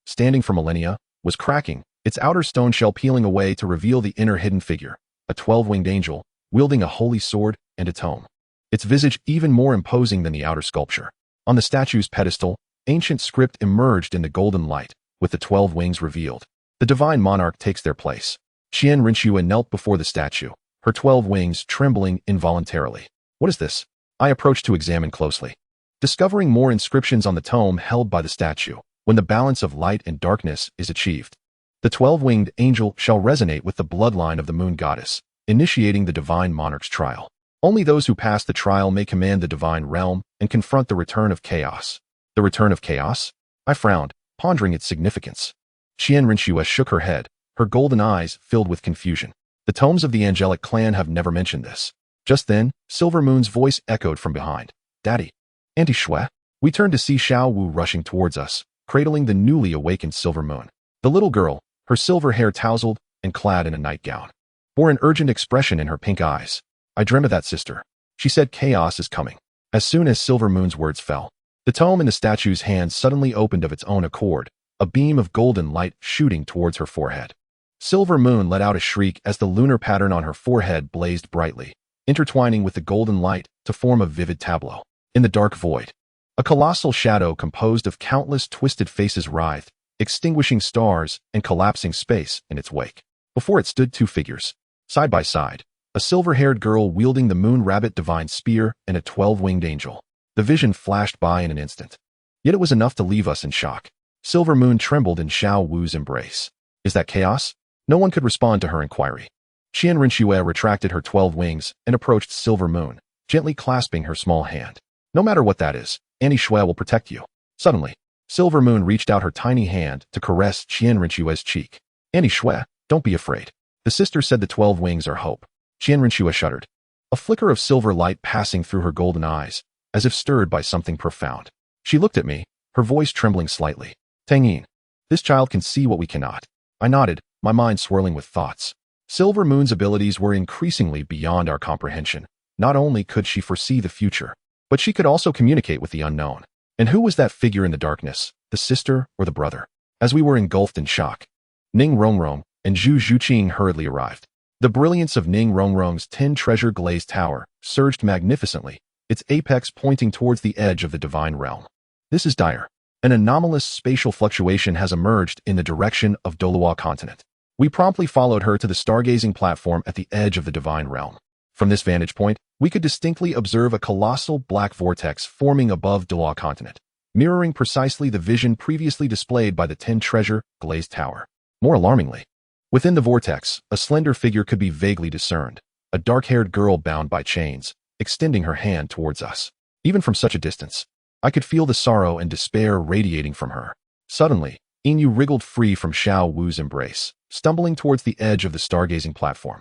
standing for millennia, was cracking, its outer stone shell peeling away to reveal the inner hidden figure, a 12-winged angel, wielding a holy sword and a tome. Its visage even more imposing than the outer sculpture. On the statue's pedestal, ancient script emerged in the golden light, with the 12 wings revealed. The divine monarch takes their place. Qian Rinxue knelt before the statue, her 12 wings trembling involuntarily. What is this? I approached to examine closely, discovering more inscriptions on the tome held by the statue. When the balance of light and darkness is achieved, the 12-winged angel shall resonate with the bloodline of the moon goddess, initiating the divine monarch's trial. Only those who pass the trial may command the divine realm and confront the return of chaos. The return of chaos? I frowned, pondering its significance. Qian Rinxue shook her head, her golden eyes filled with confusion. The tomes of the angelic clan have never mentioned this. Just then, Silver Moon's voice echoed from behind. Daddy. Auntie Shui? We turned to see Xiao Wu rushing towards us, cradling the newly awakened Silver Moon. The little girl, her silver hair tousled and clad in a nightgown, bore an urgent expression in her pink eyes. I dream of that, sister. She said chaos is coming. As soon as Silver Moon's words fell, the tome in the statue's hand suddenly opened of its own accord, a beam of golden light shooting towards her forehead. Silver Moon let out a shriek as the lunar pattern on her forehead blazed brightly, intertwining with the golden light to form a vivid tableau. In the dark void, a colossal shadow composed of countless twisted faces writhed, extinguishing stars and collapsing space in its wake. Before it stood two figures, side by side, a silver-haired girl wielding the moon rabbit divine spear and a 12-winged angel. The vision flashed by in an instant. Yet it was enough to leave us in shock. Silver Moon trembled in Xiao Wu's embrace. Is that chaos? No one could respond to her inquiry. Qian Rinxue retracted her 12 wings and approached Silver Moon, gently clasping her small hand. No matter what that is, Auntie Shui will protect you. Suddenly, Silver Moon reached out her tiny hand to caress Qian Rinxue's cheek. Auntie Shui, don't be afraid. The sister said the 12 wings are hope. Qian Rinxue shuddered, a flicker of silver light passing through her golden eyes, as if stirred by something profound. She looked at me, her voice trembling slightly. Tang Yin, this child can see what we cannot. I nodded, my mind swirling with thoughts. Silver Moon's abilities were increasingly beyond our comprehension. Not only could she foresee the future, but she could also communicate with the unknown. And who was that figure in the darkness, the sister or the brother? As we were engulfed in shock, Ning Rongrong and Zhu Zhuqing hurriedly arrived. The brilliance of Ning Rongrong's 10 treasure glazed tower surged magnificently, its apex pointing towards the edge of the divine realm. This is dire. An anomalous spatial fluctuation has emerged in the direction of Douluo Continent. We promptly followed her to the stargazing platform at the edge of the divine realm. From this vantage point, we could distinctly observe a colossal black vortex forming above Douluo Continent, mirroring precisely the vision previously displayed by the 10 treasure glazed tower. More alarmingly, within the vortex, a slender figure could be vaguely discerned, a dark-haired girl bound by chains, extending her hand towards us. Even from such a distance, I could feel the sorrow and despair radiating from her. Suddenly, Inu wriggled free from Xiao Wu's embrace, stumbling towards the edge of the stargazing platform,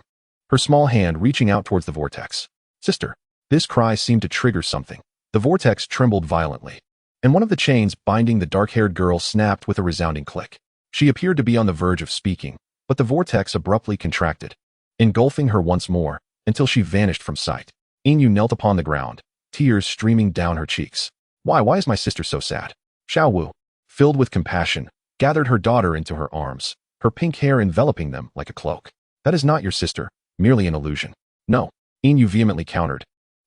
her small hand reaching out towards the vortex. Sister, this cry seemed to trigger something. The vortex trembled violently, and one of the chains binding the dark-haired girl snapped with a resounding click. She appeared to be on the verge of speaking, but the vortex abruptly contracted, engulfing her once more, until she vanished from sight. Inu knelt upon the ground, tears streaming down her cheeks. Why is my sister so sad? Xiao Wu, filled with compassion, gathered her daughter into her arms, her pink hair enveloping them like a cloak. That is not your sister, merely an illusion. No, Inu vehemently countered,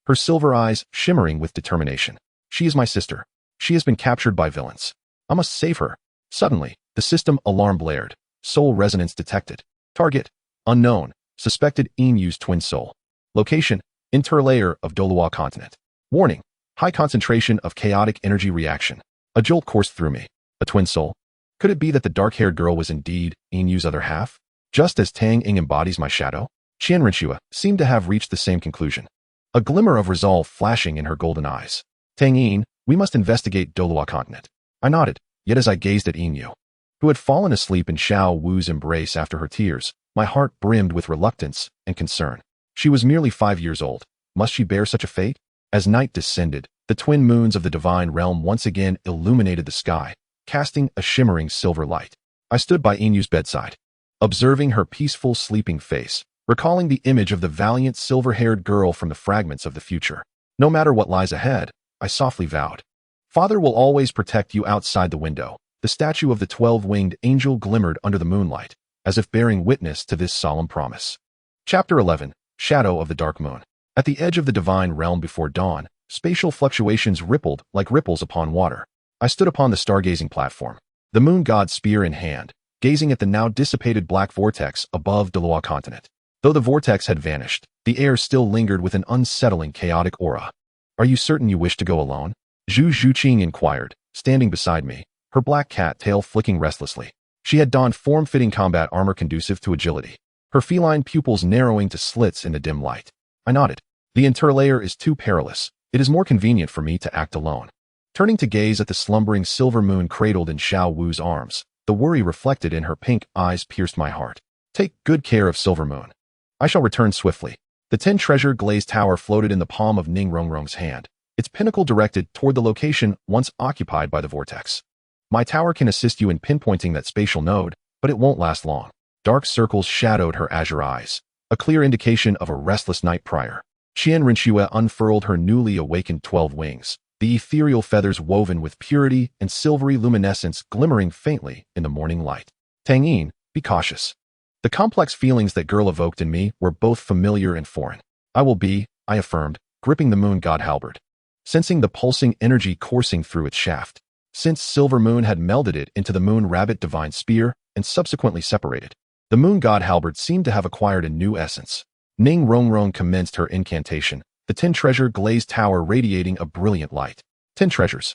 her silver eyes shimmering with determination. She is my sister. She has been captured by villains. I must save her. Suddenly, the system alarm blared. Soul resonance detected. Target, unknown, suspected Inu's twin soul. Location, interlayer of Douluo Continent. Warning, high concentration of chaotic energy reaction. A jolt coursed through me. A twin soul? Could it be that the dark-haired girl was indeed Inu's other half? Just as Tang Yin embodies my shadow? Qian Rinxue seemed to have reached the same conclusion, a glimmer of resolve flashing in her golden eyes. Tang Yin, we must investigate Douluo Continent. I nodded, yet as I gazed at Inu, who had fallen asleep in Xiao Wu's embrace after her tears, my heart brimmed with reluctance and concern. She was merely 5 years old. Must she bear such a fate? As night descended, the twin moons of the divine realm once again illuminated the sky, casting a shimmering silver light. I stood by Inu's bedside, observing her peaceful sleeping face, recalling the image of the valiant silver-haired girl from the fragments of the future. No matter what lies ahead, I softly vowed. Father will always protect you outside the window. The statue of the 12-winged angel glimmered under the moonlight, as if bearing witness to this solemn promise. Chapter 11. Shadow of the Dark Moon. At the edge of the divine realm before dawn, spatial fluctuations rippled like ripples upon water. I stood upon the stargazing platform, the moon god's spear in hand, gazing at the now dissipated black vortex above Douluo Continent. Though the vortex had vanished, the air still lingered with an unsettling, chaotic aura. "Are you certain you wish to go alone?" Zhu Zhuqing inquired, standing beside me, her black cat tail flicking restlessly. She had donned form-fitting combat armor conducive to agility, her feline pupils narrowing to slits in the dim light. I nodded. "The interlayer is too perilous. It is more convenient for me to act alone." Turning to gaze at the slumbering silver moon cradled in Xiao Wu's arms, the worry reflected in her pink eyes pierced my heart. "Take good care of Silver Moon. I shall return swiftly." The 10-treasure glazed tower floated in the palm of Ning Rongrong's hand, its pinnacle directed toward the location once occupied by the vortex. "My tower can assist you in pinpointing that spatial node, but it won't last long." Dark circles shadowed her azure eyes, a clear indication of a restless night prior. Qian Rinxue unfurled her newly awakened 12 wings, the ethereal feathers woven with purity and silvery luminescence glimmering faintly in the morning light. "Tang Yin, be cautious." The complex feelings that girl evoked in me were both familiar and foreign. "I will be," I affirmed, gripping the moon god halberd, sensing the pulsing energy coursing through its shaft. Since Silver Moon had melded it into the moon rabbit divine spear and subsequently separated, the moon god halberd seemed to have acquired a new essence. Ning Rongrong commenced her incantation, the 10-treasure glazed tower radiating a brilliant light. 10 treasures.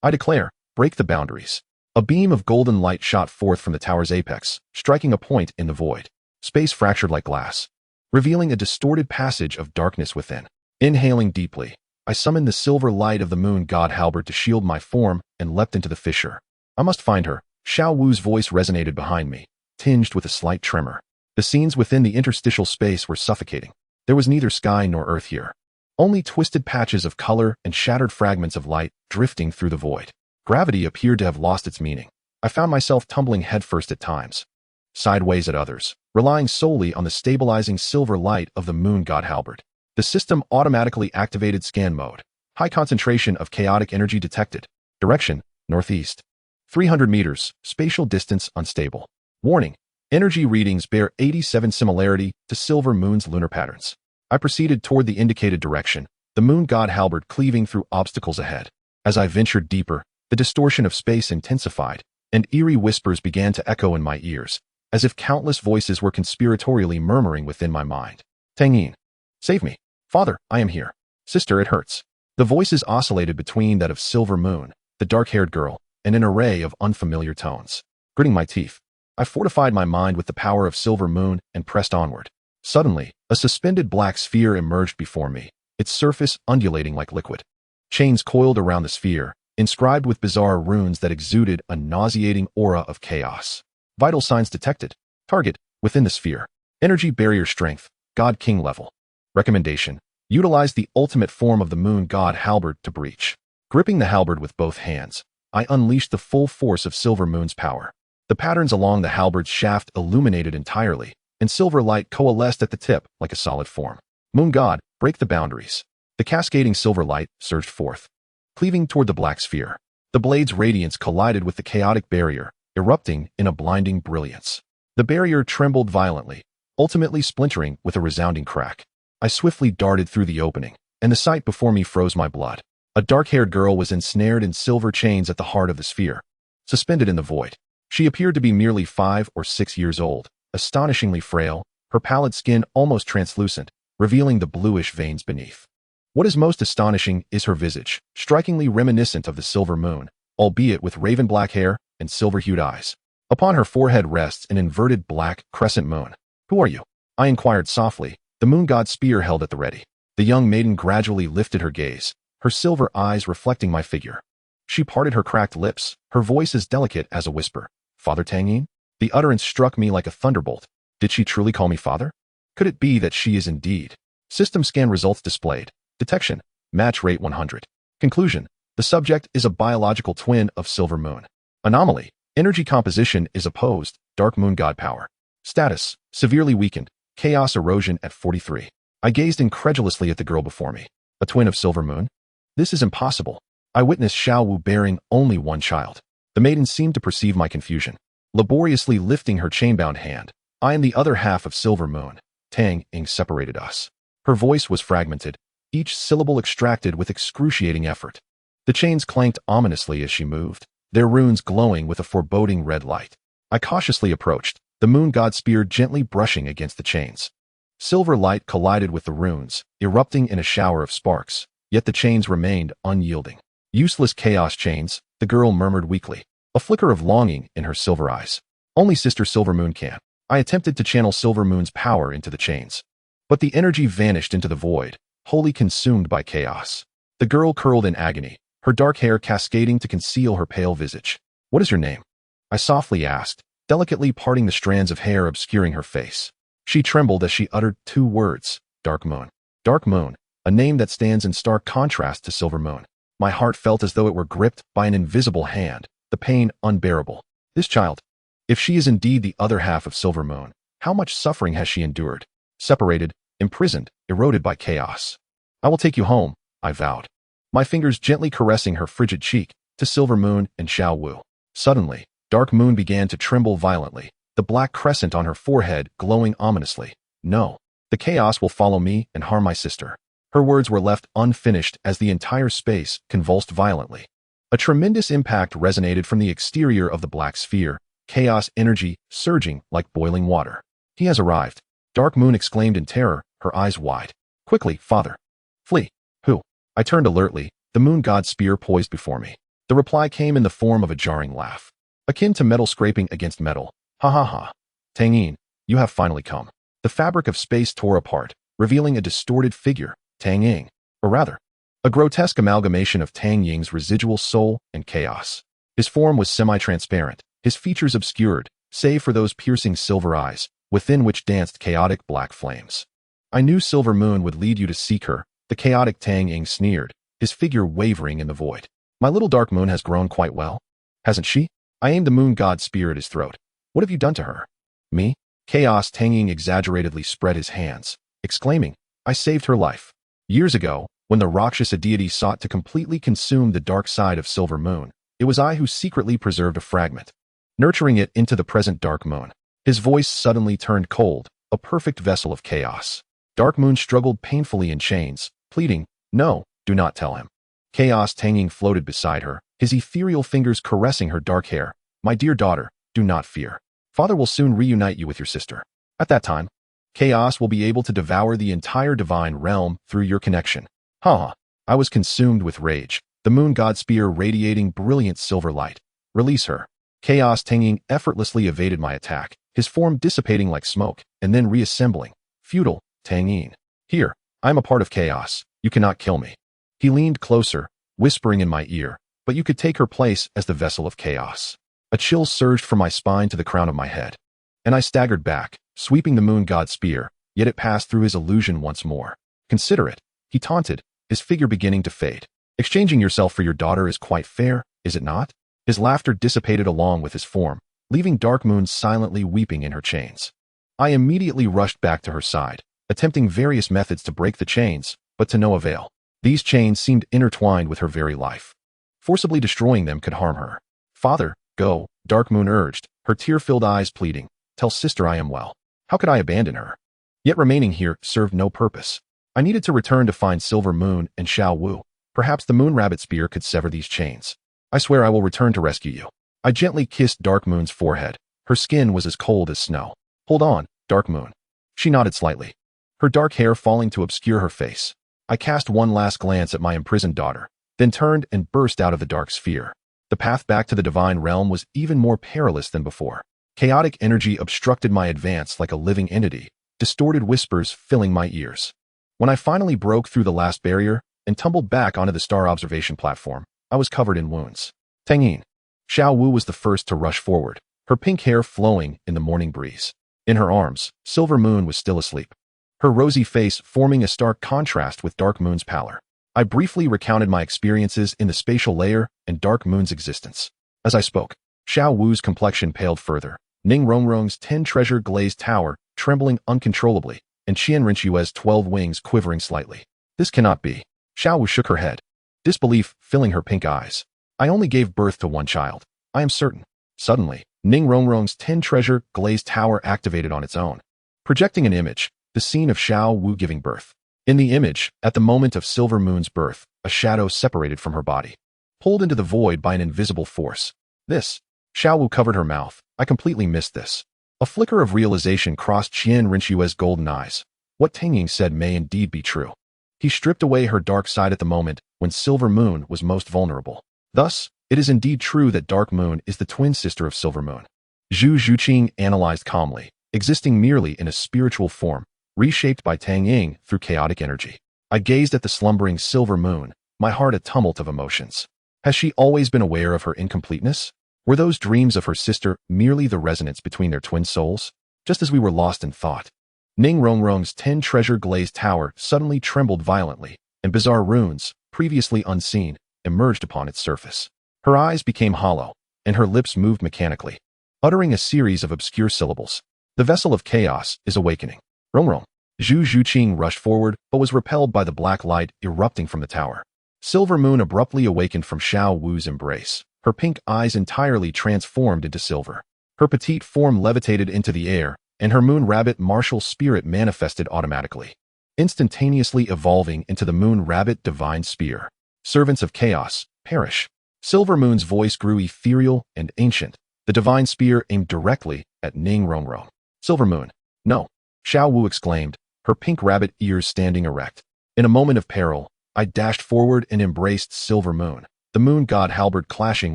I declare, break the boundaries. A beam of golden light shot forth from the tower's apex, striking a point in the void. Space fractured like glass, revealing a distorted passage of darkness within. Inhaling deeply, I summoned the silver light of the moon god halberd to shield my form and leapt into the fissure. "I must find her." Xiao Wu's voice resonated behind me, tinged with a slight tremor. The scenes within the interstitial space were suffocating. There was neither sky nor earth here, only twisted patches of color and shattered fragments of light drifting through the void. Gravity appeared to have lost its meaning. I found myself tumbling headfirst at times, sideways at others, relying solely on the stabilizing silver light of the moon god halberd. The system automatically activated scan mode. High concentration of chaotic energy detected. Direction, northeast. 300 meters, spatial distance unstable. Warning, energy readings bear 87 similarity to Silver Moon's lunar patterns. I proceeded toward the indicated direction, the moon god halberd cleaving through obstacles ahead. As I ventured deeper, the distortion of space intensified, and eerie whispers began to echo in my ears, as if countless voices were conspiratorially murmuring within my mind. "Tang Yin, save me. Father, I am here. Sister, it hurts." The voices oscillated between that of Silver Moon, the dark-haired girl, and an array of unfamiliar tones. Gritting my teeth, I fortified my mind with the power of Silver Moon and pressed onward. Suddenly, a suspended black sphere emerged before me, its surface undulating like liquid. Chains coiled around the sphere, inscribed with bizarre runes that exuded a nauseating aura of chaos. Vital signs detected. Target, within the sphere. Energy barrier strength, God King level. Recommendation, utilize the ultimate form of the moon god halberd to breach. Gripping the halberd with both hands, I unleashed the full force of Silver Moon's power. The patterns along the halberd's shaft illuminated entirely, and silver light coalesced at the tip like a solid form. "Moon god, break the boundaries." The cascading silver light surged forth, cleaving toward the black sphere. The blade's radiance collided with the chaotic barrier, erupting in a blinding brilliance. The barrier trembled violently, ultimately splintering with a resounding crack. I swiftly darted through the opening, and the sight before me froze my blood. A dark-haired girl was ensnared in silver chains at the heart of the sphere, suspended in the void. She appeared to be merely 5 or 6 years old, astonishingly frail, her pallid skin almost translucent, revealing the bluish veins beneath. What is most astonishing is her visage, strikingly reminiscent of the Silver Moon, albeit with raven-black hair and silver-hued eyes. Upon her forehead rests an inverted black crescent moon. "Who are you?" I inquired softly, the moon god's spear held at the ready. The young maiden gradually lifted her gaze, her silver eyes reflecting my figure. She parted her cracked lips, her voice as delicate as a whisper. "Father Tang Yin?" The utterance struck me like a thunderbolt. Did she truly call me father? Could it be that she is indeed? System scan results displayed. Detection, match rate 100. Conclusion, the subject is a biological twin of Silver Moon. Anomaly, energy composition is opposed, dark moon god power. Status: severely weakened. Chaos erosion at 43. I gazed incredulously at the girl before me. A twin of Silver Moon? This is impossible. I witnessed Xiao Wu bearing only one child. The maiden seemed to perceive my confusion. Laboriously lifting her chain-bound hand, I am the other half of Silver Moon. Tang Yin separated us. Her voice was fragmented, each syllable extracted with excruciating effort. The chains clanked ominously as she moved, their runes glowing with a foreboding red light. I cautiously approached, the moon god spear gently brushing against the chains. Silver light collided with the runes, erupting in a shower of sparks, yet the chains remained unyielding. Useless chaos chains, the girl murmured weakly, a flicker of longing in her silver eyes. Only Sister Silver Moon can. I attempted to channel Silver Moon's power into the chains, but the energy vanished into the void, wholly consumed by chaos. The girl curled in agony, her dark hair cascading to conceal her pale visage. What is your name? I softly asked, delicately parting the strands of hair obscuring her face. She trembled as she uttered two words, Dark Moon. Dark Moon, a name that stands in stark contrast to Silver Moon. My heart felt as though it were gripped by an invisible hand, the pain unbearable. This child, if she is indeed the other half of Silver Moon, how much suffering has she endured? Separated, imprisoned, eroded by chaos. I will take you home, I vowed, my fingers gently caressing her frigid cheek, to Silver Moon and Xiao Wu. Suddenly, Dark Moon began to tremble violently, the black crescent on her forehead glowing ominously. No, the chaos will follow me and harm my sister. Her words were left unfinished as the entire space convulsed violently. A tremendous impact resonated from the exterior of the black sphere, chaos energy surging like boiling water. He has arrived. Dark Moon exclaimed in terror, her eyes wide. Quickly, father. Flee. Who? I turned alertly, the moon god's spear poised before me. The reply came in the form of a jarring laugh, akin to metal scraping against metal. Ha ha ha. Tang Yin, you have finally come. The fabric of space tore apart, revealing a distorted figure, Tang Yin, or rather, a grotesque amalgamation of Tang Ying's residual soul and chaos. His form was semi-transparent, his features obscured, save for those piercing silver eyes, within which danced chaotic black flames. I knew Silver Moon would lead you to seek her, the chaotic Tang Yin sneered, his figure wavering in the void. My little Dark Moon has grown quite well, hasn't she? I aimed the moon god's spear at his throat. What have you done to her? Me? Chaos Tang Yin exaggeratedly spread his hands, exclaiming, I saved her life. Years ago, when the Rakshasa deity sought to completely consume the dark side of Silver Moon, it was I who secretly preserved a fragment, nurturing it into the present Dark Moon. His voice suddenly turned cold, a perfect vessel of chaos. Dark Moon struggled painfully in chains, pleading, no, do not tell him. Chaos Tang Yin floated beside her, his ethereal fingers caressing her dark hair. My dear daughter, do not fear. Father will soon reunite you with your sister. At that time, chaos will be able to devour the entire divine realm through your connection. Ha! I was consumed with rage, the moon god spear radiating brilliant silver light. Release her. Chaos Tang Yin effortlessly evaded my attack, his form dissipating like smoke, and then reassembling. Futile, Tang Yin. Here, I am a part of chaos. You cannot kill me. He leaned closer, whispering in my ear, but you could take her place as the vessel of chaos. A chill surged from my spine to the crown of my head, and I staggered back, sweeping the moon god's spear, yet it passed through his illusion once more. Consider it, he taunted, his figure beginning to fade. Exchanging yourself for your daughter is quite fair, is it not? His laughter dissipated along with his form, leaving Dark Moon silently weeping in her chains. I immediately rushed back to her side, attempting various methods to break the chains, but to no avail. These chains seemed intertwined with her very life. Forcibly destroying them could harm her. Father, go, Dark Moon urged, her tear-filled eyes pleading. Tell sister I am well. How could I abandon her? Yet remaining here served no purpose. I needed to return to find Silver Moon and Xiao Wu. Perhaps the moon rabbit spear could sever these chains. I swear I will return to rescue you. I gently kissed Dark Moon's forehead. Her skin was as cold as snow. Hold on, Dark Moon. She nodded slightly, her dark hair falling to obscure her face. I cast one last glance at my imprisoned daughter, then turned and burst out of the dark sphere. The path back to the divine realm was even more perilous than before. Chaotic energy obstructed my advance like a living entity, distorted whispers filling my ears. When I finally broke through the last barrier and tumbled back onto the star observation platform, I was covered in wounds. Tang Yin. Xiao Wu was the first to rush forward, her pink hair flowing in the morning breeze. In her arms, Silver Moon was still asleep, her rosy face forming a stark contrast with Dark Moon's pallor. I briefly recounted my experiences in the spatial layer and Dark Moon's existence. As I spoke, Xiao Wu's complexion paled further, Ning Rongrong's 10-treasure glazed tower trembling uncontrollably, and Qian Rinchue's 12 wings quivering slightly. This cannot be. Xiao Wu shook her head, disbelief filling her pink eyes. I only gave birth to one child. I am certain. Suddenly, Ning Rongrong's 10-treasure glazed tower activated on its own, projecting an image, the scene of Xiao Wu giving birth. In the image, at the moment of Silver Moon's birth, a shadow separated from her body, pulled into the void by an invisible force. This. Xiao Wu covered her mouth. I completely missed this. A flicker of realization crossed Qian Rinchue's golden eyes. What Tang Yin said may indeed be true. He stripped away her dark side at the moment when Silver Moon was most vulnerable. Thus, it is indeed true that Dark Moon is the twin sister of Silver Moon. Zhu Zhuqing analyzed calmly, existing merely in a spiritual form, reshaped by Tang Yin through chaotic energy. I gazed at the slumbering Silver Moon, my heart a tumult of emotions. Has she always been aware of her incompleteness? Were those dreams of her sister merely the resonance between their twin souls? Just as we were lost in thought, Ning Rongrong's 10-treasure glazed tower suddenly trembled violently, and bizarre runes, previously unseen, emerged upon its surface. Her eyes became hollow, and her lips moved mechanically, uttering a series of obscure syllables. The vessel of chaos is awakening. Rongrong. Zhu Zhuqing rushed forward, but was repelled by the black light erupting from the tower. Silver Moon abruptly awakened from Xiao Wu's embrace, her pink eyes entirely transformed into silver. Her petite form levitated into the air, and her moon rabbit martial spirit manifested automatically, instantaneously evolving into the moon rabbit divine spear. Servants of chaos, perish. Silver Moon's voice grew ethereal and ancient. The divine spear aimed directly at Ning Rongrong. Silver Moon. No. Xiao Wu exclaimed, her pink rabbit ears standing erect. In a moment of peril, I dashed forward and embraced Silver Moon, the moon god halberd clashing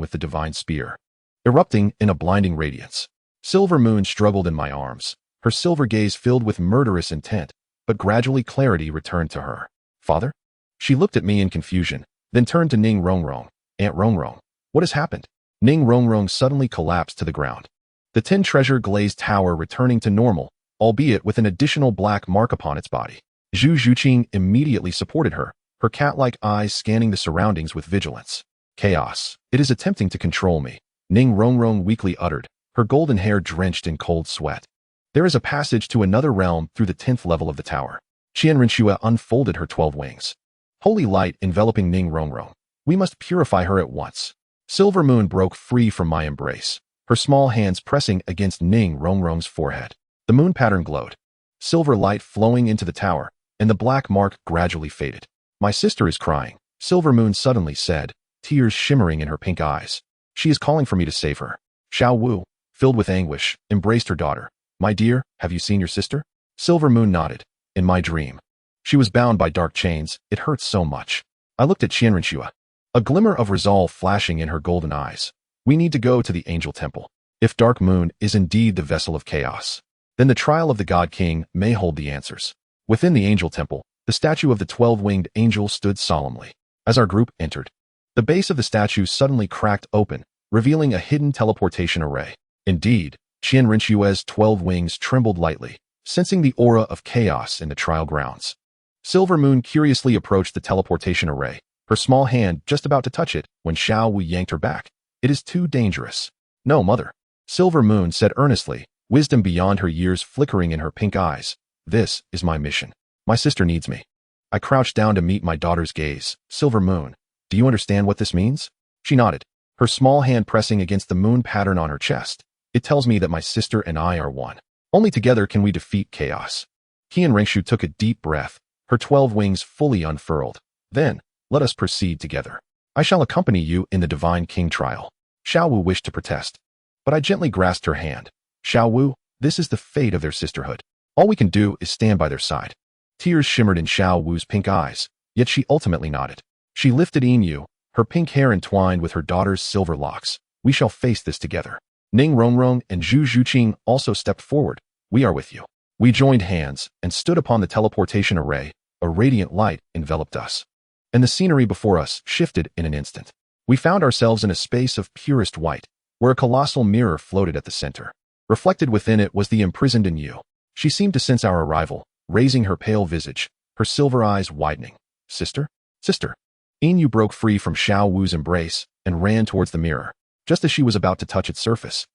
with the divine spear, erupting in a blinding radiance. Silver Moon struggled in my arms, her silver gaze filled with murderous intent, but gradually clarity returned to her. Father? She looked at me in confusion, then turned to Ning Rongrong. Aunt Rongrong, what has happened? Ning Rongrong suddenly collapsed to the ground. The 10-treasure glazed tower returning to normal, albeit with an additional black mark upon its body. Zhu Zhuqing immediately supported her, her cat-like eyes scanning the surroundings with vigilance. Chaos. It is attempting to control me, Ning Rongrong weakly uttered, her golden hair drenched in cold sweat. There is a passage to another realm through the 10th level of the tower. Qian Rinchue unfolded her 12 wings. Holy light enveloping Ning Rongrong. We must purify her at once. Silver Moon broke free from my embrace, her small hands pressing against Ning Rongrong's forehead. The moon pattern glowed, silver light flowing into the tower, and the black mark gradually faded. My sister is crying, Silver Moon suddenly said, tears shimmering in her pink eyes. She is calling for me to save her. Xiao Wu, filled with anguish, embraced her daughter. My dear, have you seen your sister? Silver Moon nodded. In my dream. She was bound by dark chains. It hurts so much. I looked at Qian Rinchue, a glimmer of resolve flashing in her golden eyes. We need to go to the Angel Temple. If Dark Moon is indeed the vessel of chaos, then the trial of the God King may hold the answers. Within the Angel Temple, the statue of the 12-winged angel stood solemnly. As our group entered, the base of the statue suddenly cracked open, revealing a hidden teleportation array. Indeed, Qian Rinchue's 12 wings trembled lightly, sensing the aura of chaos in the trial grounds. Silver Moon curiously approached the teleportation array, her small hand just about to touch it when Xiao Wu yanked her back. It is too dangerous. No, mother. Silver Moon said earnestly, wisdom beyond her years flickering in her pink eyes. This is my mission. My sister needs me. I crouched down to meet my daughter's gaze. Silver Moon, do you understand what this means? She nodded, her small hand pressing against the moon pattern on her chest. It tells me that my sister and I are one. Only together can we defeat chaos. Qian Ringshu took a deep breath, her 12 wings fully unfurled. Then, let us proceed together. I shall accompany you in the Divine King trial. Xiao Wu wished to protest, but I gently grasped her hand. Xiao Wu, this is the fate of their sisterhood. All we can do is stand by their side. Tears shimmered in Xiao Wu's pink eyes, yet she ultimately nodded. She lifted Yin, her pink hair entwined with her daughter's silver locks. We shall face this together. Ning Rongrong and Zhu Zhuqing also stepped forward. We are with you. We joined hands and stood upon the teleportation array. A radiant light enveloped us, and the scenery before us shifted in an instant. We found ourselves in a space of purest white, where a colossal mirror floated at the center. Reflected within it was the imprisoned Yin. She seemed to sense our arrival, raising her pale visage, her silver eyes widening. Sister? Sister. Yin broke free from Xiao Wu's embrace and ran towards the mirror. Just as she was about to touch its surface,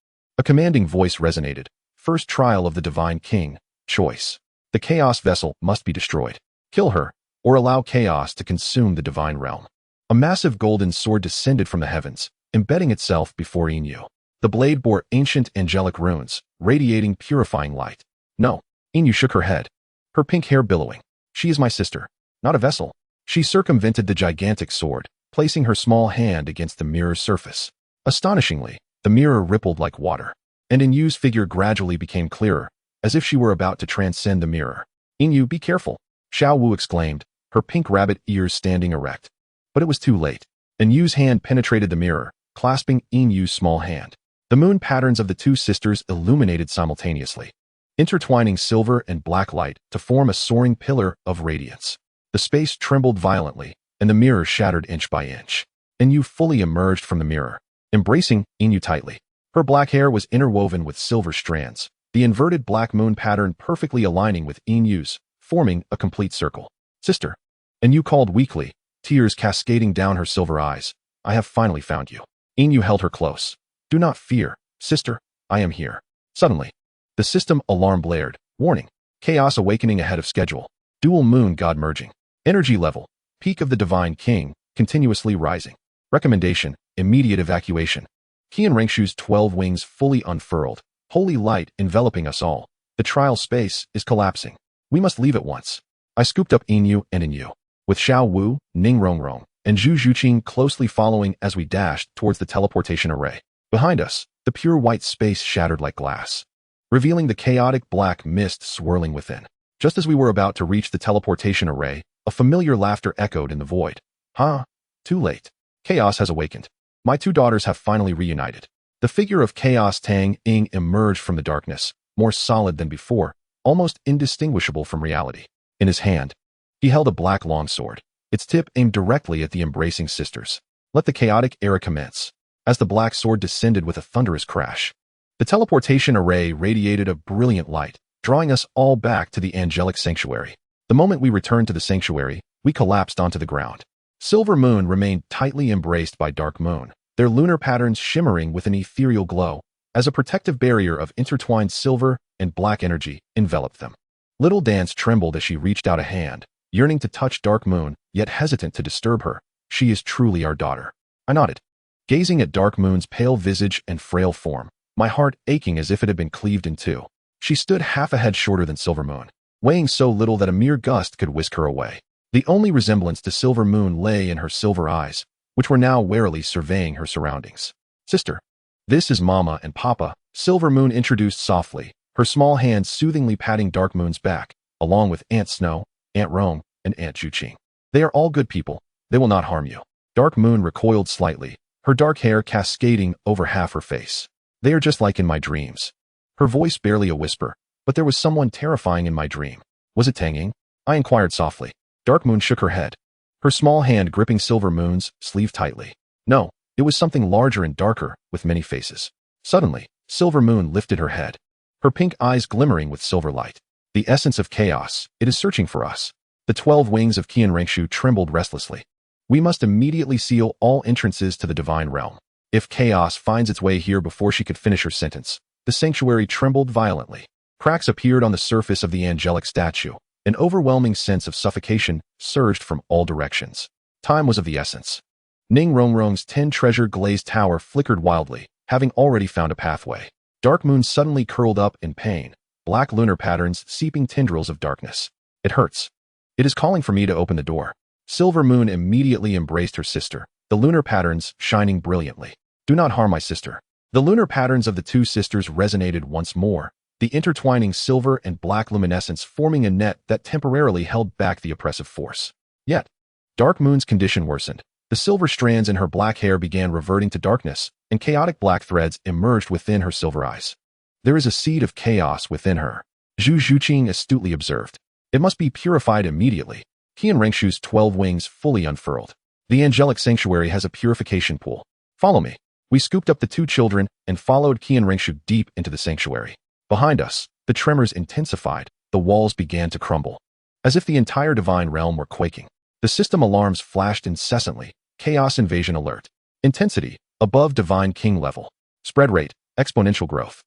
A commanding voice resonated. First trial of the Divine King. Choice. The Chaos Vessel must be destroyed. Kill her, or allow chaos to consume the divine realm. A massive golden sword descended from the heavens, embedding itself before Yin. The blade bore ancient angelic runes, radiating purifying light. No. Yin shook her head, her pink hair billowing. She is my sister, not a vessel. She circumvented the gigantic sword, placing her small hand against the mirror's surface. Astonishingly, the mirror rippled like water, and Yinyu's figure gradually became clearer, as if she were about to transcend the mirror. Yinyu, be careful, Xiao Wu exclaimed, her pink rabbit ears standing erect. But it was too late. Yinyu's hand penetrated the mirror, clasping Yinyu's small hand. The moon patterns of the two sisters illuminated simultaneously, intertwining silver and black light to form a soaring pillar of radiance. The space trembled violently, and the mirror shattered inch by inch. Yinyu fully emerged from the mirror, embracing Yinyu tightly. Her black hair was interwoven with silver strands, the inverted black moon pattern perfectly aligning with Yinyu's, forming a complete circle. Sister. Yinyu called weakly, tears cascading down her silver eyes. I have finally found you. Yinyu held her close. Do not fear, sister, I am here. Suddenly, the system alarm blared, warning. Chaos awakening ahead of schedule. Dual moon god merging. Energy level. Peak of the Divine King, continuously rising. Recommendation, immediate evacuation. Qian Rengshu's 12 wings fully unfurled. Holy light enveloping us all. The trial space is collapsing. We must leave at once. I scooped up Yinyu and Yinyu, with Xiao Wu, Ning Rongrong, and Zhu Zhuqing closely following as we dashed towards the teleportation array. Behind us, the pure white space shattered like glass, revealing the chaotic black mist swirling within. Just as we were about to reach the teleportation array, a familiar laughter echoed in the void. Huh? Too late. Chaos has awakened. My two daughters have finally reunited. The figure of Chaos Tang Yin emerged from the darkness, more solid than before, almost indistinguishable from reality. In his hand, he held a black longsword, its tip aimed directly at the embracing sisters. Let the chaotic era commence. As the black sword descended with a thunderous crash, the teleportation array radiated a brilliant light, drawing us all back to the angelic sanctuary. The moment we returned to the sanctuary, we collapsed onto the ground. Silver Moon remained tightly embraced by Dark Moon, their lunar patterns shimmering with an ethereal glow, as a protective barrier of intertwined silver and black energy enveloped them. Little Dance trembled as she reached out a hand, yearning to touch Dark Moon, yet hesitant to disturb her. She is truly our daughter. I nodded, gazing at Dark Moon's pale visage and frail form, my heart aching as if it had been cleaved in two. She stood half a head shorter than Silver Moon, weighing so little that a mere gust could whisk her away. The only resemblance to Silver Moon lay in her silver eyes, which were now warily surveying her surroundings. Sister. This is Mama and Papa, Silver Moon introduced softly, her small hand soothingly patting Dark Moon's back, along with Aunt Snow, Aunt Rome, and Aunt Juqing. They are all good people. They will not harm you. Dark Moon recoiled slightly, her dark hair cascading over half her face. They are just like in my dreams. Her voice barely a whisper, but there was someone terrifying in my dream. Was it Tang Yin? I inquired softly. Dark Moon shook her head, her small hand gripping Silver Moon's sleeve tightly. No, it was something larger and darker, with many faces. Suddenly, Silver Moon lifted her head, her pink eyes glimmering with silver light. The essence of chaos, it is searching for us. The 12 wings of Qian Rengshu trembled restlessly. We must immediately seal all entrances to the divine realm. If chaos finds its way here before she could finish her sentence. The sanctuary trembled violently. Cracks appeared on the surface of the angelic statue. An overwhelming sense of suffocation surged from all directions. Time was of the essence. Ning Rongrong's 10-treasure glazed tower flickered wildly, having already found a pathway. Dark Moon suddenly curled up in pain, black lunar patterns seeping tendrils of darkness. It hurts. It is calling for me to open the door. Silver Moon immediately embraced her sister, the lunar patterns shining brilliantly. Do not harm my sister. The lunar patterns of the two sisters resonated once more, the intertwining silver and black luminescence forming a net that temporarily held back the oppressive force. Yet, Dark Moon's condition worsened. The silver strands in her black hair began reverting to darkness, and chaotic black threads emerged within her silver eyes. There is a seed of chaos within her, Zhu Zhuqing astutely observed. It must be purified immediately. Qian Rengshu's 12 wings fully unfurled. The angelic sanctuary has a purification pool. Follow me. We scooped up the two children and followed Qian Rengshu deep into the sanctuary. Behind us, the tremors intensified, the walls began to crumble, as if the entire divine realm were quaking. The system alarms flashed incessantly, chaos invasion alert. Intensity, above divine king level. Spread rate, exponential growth.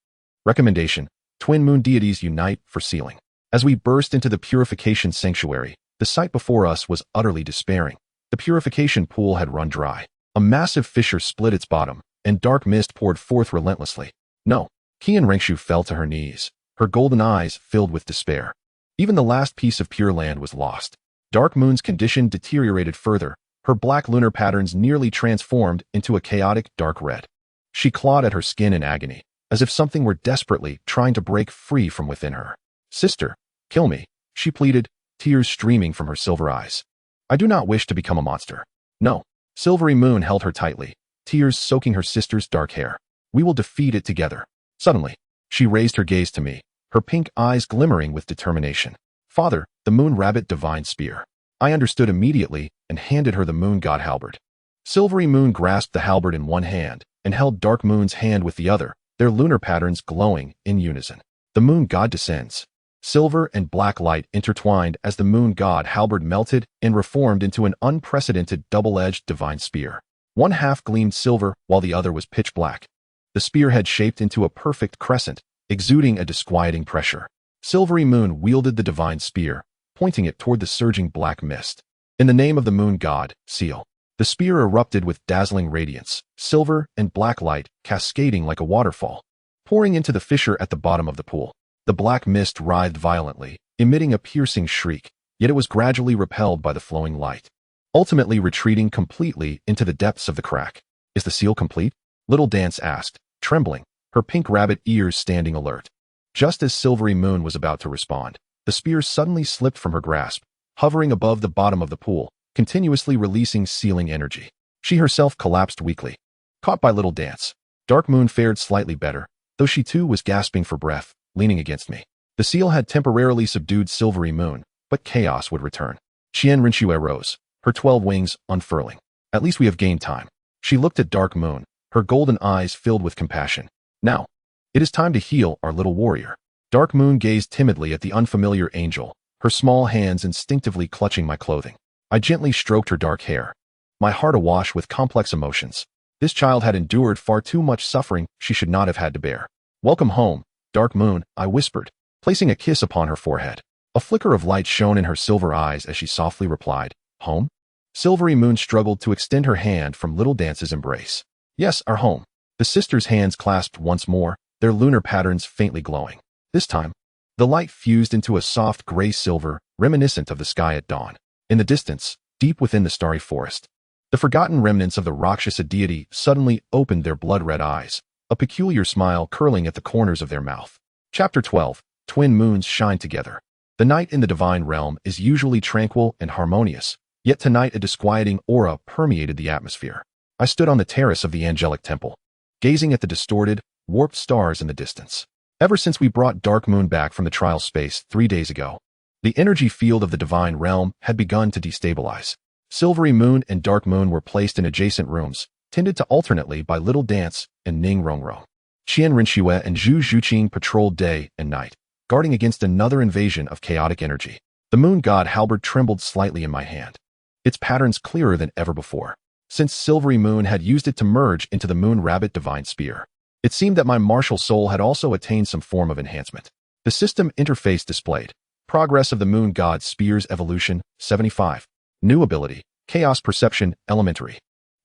Recommendation: twin moon deities unite for sealing. As we burst into the purification sanctuary, the sight before us was utterly despairing. The purification pool had run dry. A massive fissure split its bottom, and dark mist poured forth relentlessly. No. Qian Rengshu fell to her knees, her golden eyes filled with despair. Even the last piece of pure land was lost. Dark Moon's condition deteriorated further, her black lunar patterns nearly transformed into a chaotic dark red. She clawed at her skin in agony, as if something were desperately trying to break free from within her. "Sister, kill me," she pleaded, tears streaming from her silver eyes. "I do not wish to become a monster. No." Silvery Moon held her tightly, tears soaking her sister's dark hair. "We will defeat it together." Suddenly, she raised her gaze to me, her pink eyes glimmering with determination. "Father, the moon rabbit divine spear." I understood immediately and handed her the moon god halberd. Silvery Moon grasped the halberd in one hand and held Dark Moon's hand with the other, their lunar patterns glowing in unison. The moon god descends. Silver and black light intertwined as the moon god halberd melted and reformed into an unprecedented double-edged divine spear. One half gleamed silver while the other was pitch black. The spear had shaped into a perfect crescent, exuding a disquieting pressure. Silvery Moon wielded the divine spear, pointing it toward the surging black mist. "In the name of the moon god, seal." The spear erupted with dazzling radiance, silver and black light cascading like a waterfall, pouring into the fissure at the bottom of the pool. The black mist writhed violently, emitting a piercing shriek, yet it was gradually repelled by the flowing light, ultimately retreating completely into the depths of the crack. "Is the seal complete?" Little Dance asked, trembling, her pink rabbit ears standing alert. Just as Silvery Moon was about to respond, the spear suddenly slipped from her grasp, hovering above the bottom of the pool, continuously releasing sealing energy. She herself collapsed weakly. Caught by Little Dance, Dark Moon fared slightly better, though she too was gasping for breath, leaning against me. The seal had temporarily subdued Silvery Moon, but chaos would return. Qian Rinxue rose, her 12 wings unfurling. "At least we have gained time." She looked at Dark Moon, her golden eyes filled with compassion. "Now, it is time to heal our little warrior." Dark Moon gazed timidly at the unfamiliar angel, her small hands instinctively clutching my clothing. I gently stroked her dark hair, my heart awash with complex emotions. This child had endured far too much suffering she should not have had to bear. "Welcome home, Dark Moon," I whispered, placing a kiss upon her forehead. A flicker of light shone in her silver eyes as she softly replied, "Home?" Silvery Moon struggled to extend her hand from Little Dance's embrace. "Yes, our home." The sisters' hands clasped once more, their lunar patterns faintly glowing. This time, the light fused into a soft gray silver, reminiscent of the sky at dawn. In the distance, deep within the starry forest, the forgotten remnants of the Rakshasa deity suddenly opened their blood-red eyes, a peculiar smile curling at the corners of their mouth. Chapter 12. Twin Moons Shine Together. The night in the divine realm is usually tranquil and harmonious, yet tonight a disquieting aura permeated the atmosphere. I stood on the terrace of the angelic temple, gazing at the distorted, warped stars in the distance. Ever since we brought Dark Moon back from the trial space 3 days ago, the energy field of the divine realm had begun to destabilize. Silvery Moon and Dark Moon were placed in adjacent rooms, tended to alternately by Little Dance and Ning Rongrong. Qian Rinxue and Zhu Zhuqing patrolled day and night, guarding against another invasion of chaotic energy. The moon god halberd trembled slightly in my hand, its patterns clearer than ever before, since Silvery Moon had used it to merge into the moon rabbit divine spear. It seemed that my martial soul had also attained some form of enhancement. The system interface displayed progress of the moon god spear's evolution, 75. New ability, chaos perception, elementary.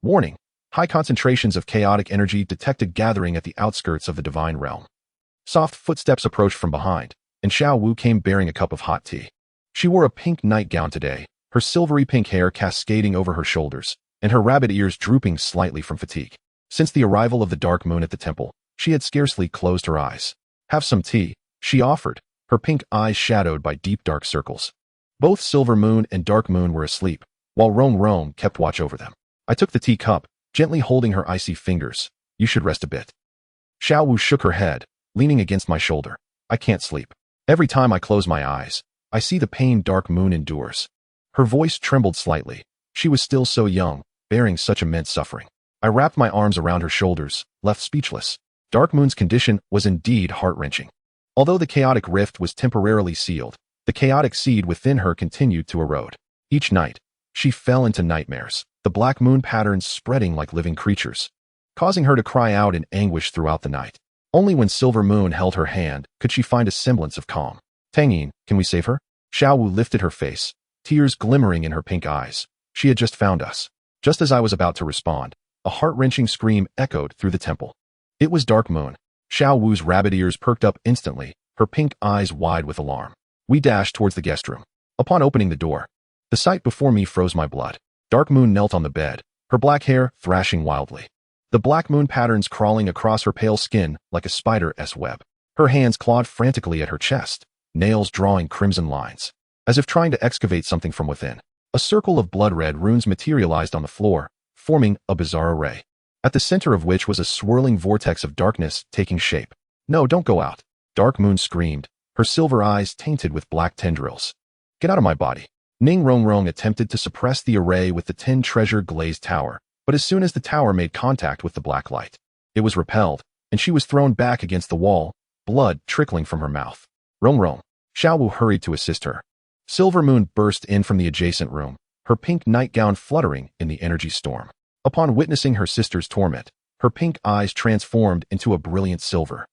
Warning, high concentrations of chaotic energy detected gathering at the outskirts of the divine realm. Soft footsteps approached from behind, and Xiao Wu came bearing a cup of hot tea. She wore a pink nightgown today, her silvery pink hair cascading over her shoulders, and her rabbit ears drooping slightly from fatigue. Since the arrival of the Dark Moon at the temple, she had scarcely closed her eyes. "Have some tea," she offered, her pink eyes shadowed by deep dark circles. Both Silver Moon and Dark Moon were asleep, while Rong kept watch over them. I took the teacup, gently holding her icy fingers. "You should rest a bit." Xiao Wu shook her head, leaning against my shoulder. "I can't sleep. Every time I close my eyes, I see the pain Dark Moon endures." Her voice trembled slightly. She was still so young, bearing such immense suffering. I wrapped my arms around her shoulders, left speechless. Dark Moon's condition was indeed heart-wrenching. Although the chaotic rift was temporarily sealed, the chaotic seed within her continued to erode. Each night, she fell into nightmares, the black moon patterns spreading like living creatures, causing her to cry out in anguish throughout the night. Only when Silver Moon held her hand could she find a semblance of calm. Tang Yin, can we save her? Xiao Wu lifted her face, tears glimmering in her pink eyes. She had just found us. Just as I was about to respond, a heart-wrenching scream echoed through the temple. It was Dark Moon. Xiao Wu's rabbit ears perked up instantly, her pink eyes wide with alarm. We dashed towards the guest room. Upon opening the door, the sight before me froze my blood. Dark Moon knelt on the bed, her black hair thrashing wildly. The black moon patterns crawling across her pale skin like a spider's web. Her hands clawed frantically at her chest, nails drawing crimson lines, as if trying to excavate something from within. A circle of blood-red runes materialized on the floor, forming a bizarre array, at the center of which was a swirling vortex of darkness taking shape. No, don't go out. Dark Moon screamed, her silver eyes tainted with black tendrils. Get out of my body. Ning Rongrong attempted to suppress the array with the 10 treasure glazed tower, but as soon as the tower made contact with the black light, it was repelled, and she was thrown back against the wall, blood trickling from her mouth. Rongrong. Xiao Wu hurried to assist her. Silver Moon burst in from the adjacent room, her pink nightgown fluttering in the energy storm. Upon witnessing her sister's torment, her pink eyes transformed into a brilliant silver,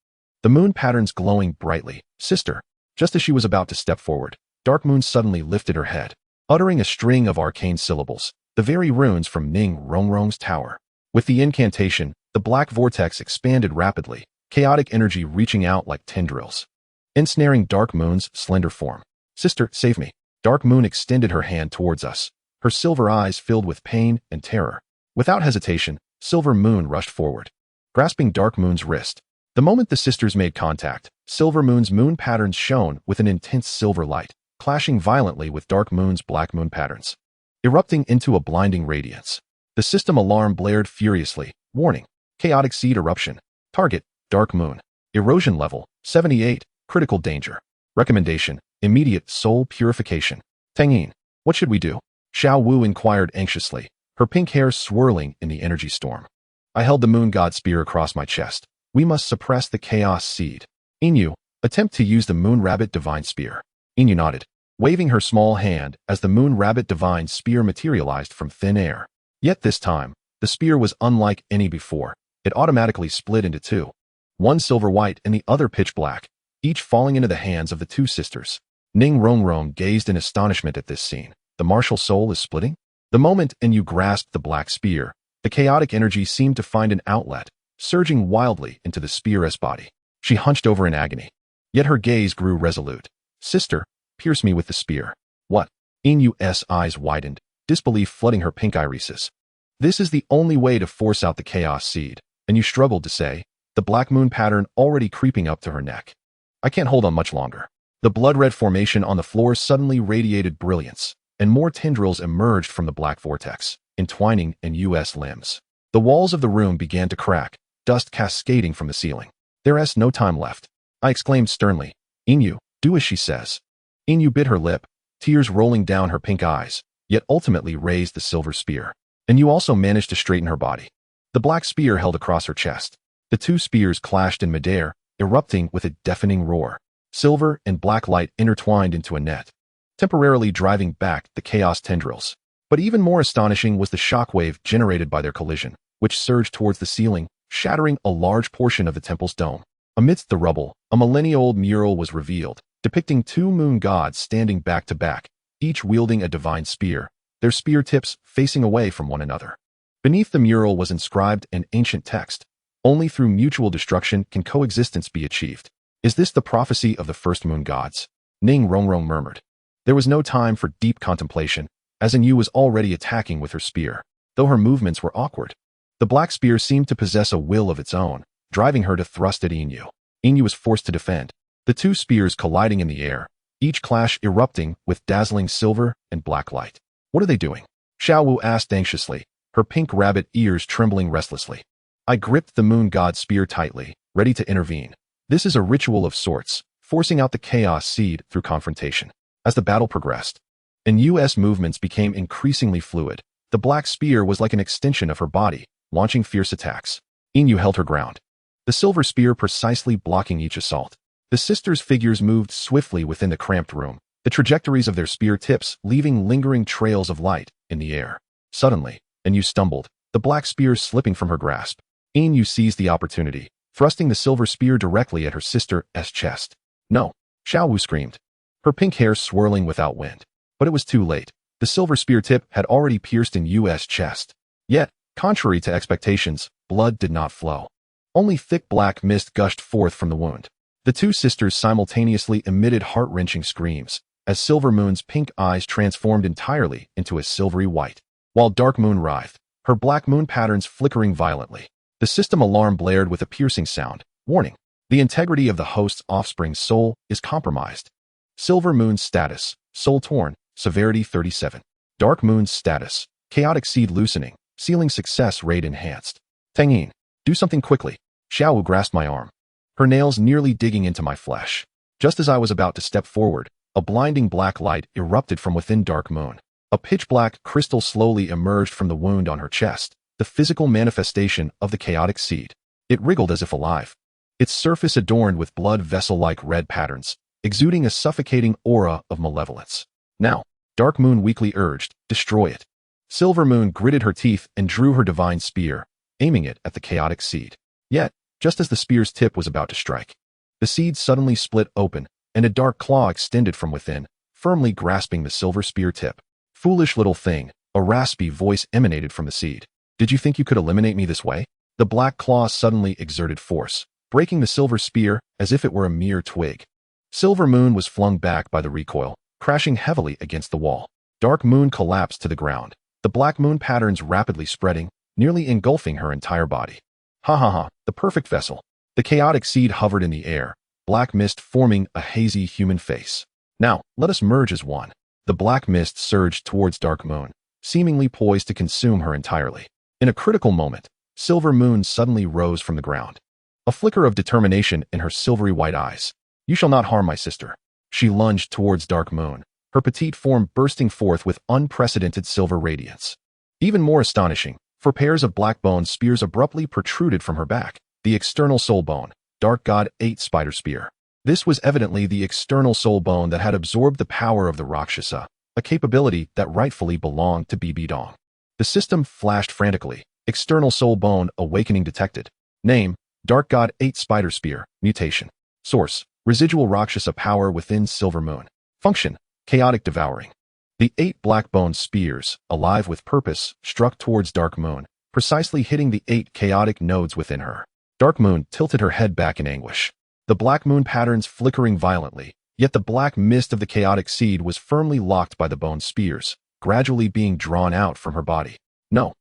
the moon patterns glowing brightly. Sister. Just as she was about to step forward, Dark Moon suddenly lifted her head, uttering a string of arcane syllables, the very runes from Ning Rongrong's tower. With the incantation, the black vortex expanded rapidly, chaotic energy reaching out like tendrils, ensnaring Dark Moon's slender form. Sister, save me. Dark Moon extended her hand towards us, her silver eyes filled with pain and terror. Without hesitation, Silver Moon rushed forward, grasping Dark Moon's wrist. The moment the sisters made contact, Silver Moon's moon patterns shone with an intense silver light, clashing violently with Dark Moon's black moon patterns, erupting into a blinding radiance. The system alarm blared furiously, warning, chaotic seed eruption. Target, Dark Moon. Erosion level, 78, critical danger. Recommendation, immediate soul purification. Tang Yin, what should we do? Xiao Wu inquired anxiously, her pink hair swirling in the energy storm. I held the moon god spear across my chest. We must suppress the chaos seed. Inyu, attempt to use the moon rabbit divine spear. Inyu nodded, waving her small hand as the moon rabbit divine spear materialized from thin air. Yet this time, the spear was unlike any before. It automatically split into two, one silver white and the other pitch black, each falling into the hands of the two sisters. Ning Rongrong gazed in astonishment at this scene. The martial soul is splitting? The moment Inyu grasped the black spear, the chaotic energy seemed to find an outlet, surging wildly into the spear's body. She hunched over in agony, yet her gaze grew resolute. Sister, pierce me with the spear. What? Inyu's eyes widened, disbelief flooding her pink irises. This is the only way to force out the chaos seed, and you struggled to say, the black moon pattern already creeping up to her neck. I can't hold on much longer. The blood-red formation on the floor suddenly radiated brilliance, and more tendrils emerged from the black vortex, entwining in U's limbs. The walls of the room began to crack, dust cascading from the ceiling. There's no time left. I exclaimed sternly. Inyu, do as she says. Inyu bit her lip, tears rolling down her pink eyes, yet ultimately raised the silver spear. And you also managed to straighten her body. The black spear held across her chest. The two spears clashed in midair, erupting with a deafening roar. Silver and black light intertwined into a net, temporarily driving back the chaos tendrils. But even more astonishing was the shockwave generated by their collision, which surged towards the ceiling, shattering a large portion of the temple's dome. Amidst the rubble, a millennia-old mural was revealed, depicting two moon gods standing back to back, each wielding a divine spear, their spear tips facing away from one another. Beneath the mural was inscribed an ancient text. Only through mutual destruction can coexistence be achieved. Is this the prophecy of the first moon gods? Ning Rongrong murmured. There was no time for deep contemplation, as Inyu was already attacking with her spear, though her movements were awkward. The black spear seemed to possess a will of its own, driving her to thrust at Inyu. Inyu was forced to defend, the two spears colliding in the air, each clash erupting with dazzling silver and black light. What are they doing? Xiao Wu asked anxiously, her pink rabbit ears trembling restlessly. I gripped the moon god's spear tightly, ready to intervene. This is a ritual of sorts, forcing out the chaos seed through confrontation. As the battle progressed, Inyu's movements became increasingly fluid. The black spear was like an extension of her body, launching fierce attacks. Inyu held her ground, the silver spear precisely blocking each assault. The sisters' figures moved swiftly within the cramped room, the trajectories of their spear tips leaving lingering trails of light in the air. Suddenly, Inyu stumbled, the black spear slipping from her grasp. Inyu seized the opportunity, thrusting the silver spear directly at her sister's chest. No, Xiao Wu screamed, her pink hair swirling without wind. But it was too late. The silver spear tip had already pierced in Yu's chest. Yet, contrary to expectations, blood did not flow. Only thick black mist gushed forth from the wound. The two sisters simultaneously emitted heart-wrenching screams, as Silver Moon's pink eyes transformed entirely into a silvery white, while Dark Moon writhed, her black moon patterns flickering violently. The system alarm blared with a piercing sound. Warning. The integrity of the host's offspring's soul is compromised. Silver Moon's status, soul torn, severity 37. Dark Moon's status, chaotic seed loosening, sealing success rate enhanced. Tang Yin, do something quickly. Xiao Wu grasped my arm, her nails nearly digging into my flesh. Just as I was about to step forward, a blinding black light erupted from within Dark Moon. A pitch-black crystal slowly emerged from the wound on her chest, the physical manifestation of the chaotic seed. It wriggled as if alive, its surface adorned with blood vessel-like red patterns, exuding a suffocating aura of malevolence. Now, Dark Moon weakly urged, destroy it. Silver Moon gritted her teeth and drew her divine spear, aiming it at the chaotic seed. Yet, just as the spear's tip was about to strike, the seed suddenly split open, and a dark claw extended from within, firmly grasping the silver spear tip. Foolish little thing, a raspy voice emanated from the seed. Did you think you could eliminate me this way? The black claw suddenly exerted force, breaking the silver spear as if it were a mere twig. Silver Moon was flung back by the recoil, crashing heavily against the wall. Dark Moon collapsed to the ground, the black moon patterns rapidly spreading, nearly engulfing her entire body. Ha ha ha, the perfect vessel. The chaotic seed hovered in the air, black mist forming a hazy human face. Now, let us merge as one. The black mist surged towards Dark Moon, seemingly poised to consume her entirely. In a critical moment, Silver Moon suddenly rose from the ground, a flicker of determination in her silvery white eyes. You shall not harm my sister. She lunged towards Dark Moon, her petite form bursting forth with unprecedented silver radiance. Even more astonishing, for pairs of black bone spears abruptly protruded from her back, the external soul bone, Dark God 8 Spider Spear. This was evidently the external soul bone that had absorbed the power of the Rakshasa, a capability that rightfully belonged to Bibi Dong. The system flashed frantically. External soul bone awakening detected. Name, Dark God 8 Spider Spear. Mutation. Source, residual Rakshasa power within Silver Moon. Function, chaotic devouring. The 8 black bone spears, alive with purpose, struck towards Dark Moon, precisely hitting the 8 chaotic nodes within her. Dark Moon tilted her head back in anguish, the black moon patterns flickering violently, yet the black mist of the chaotic seed was firmly locked by the bone spears, gradually being drawn out from her body. No.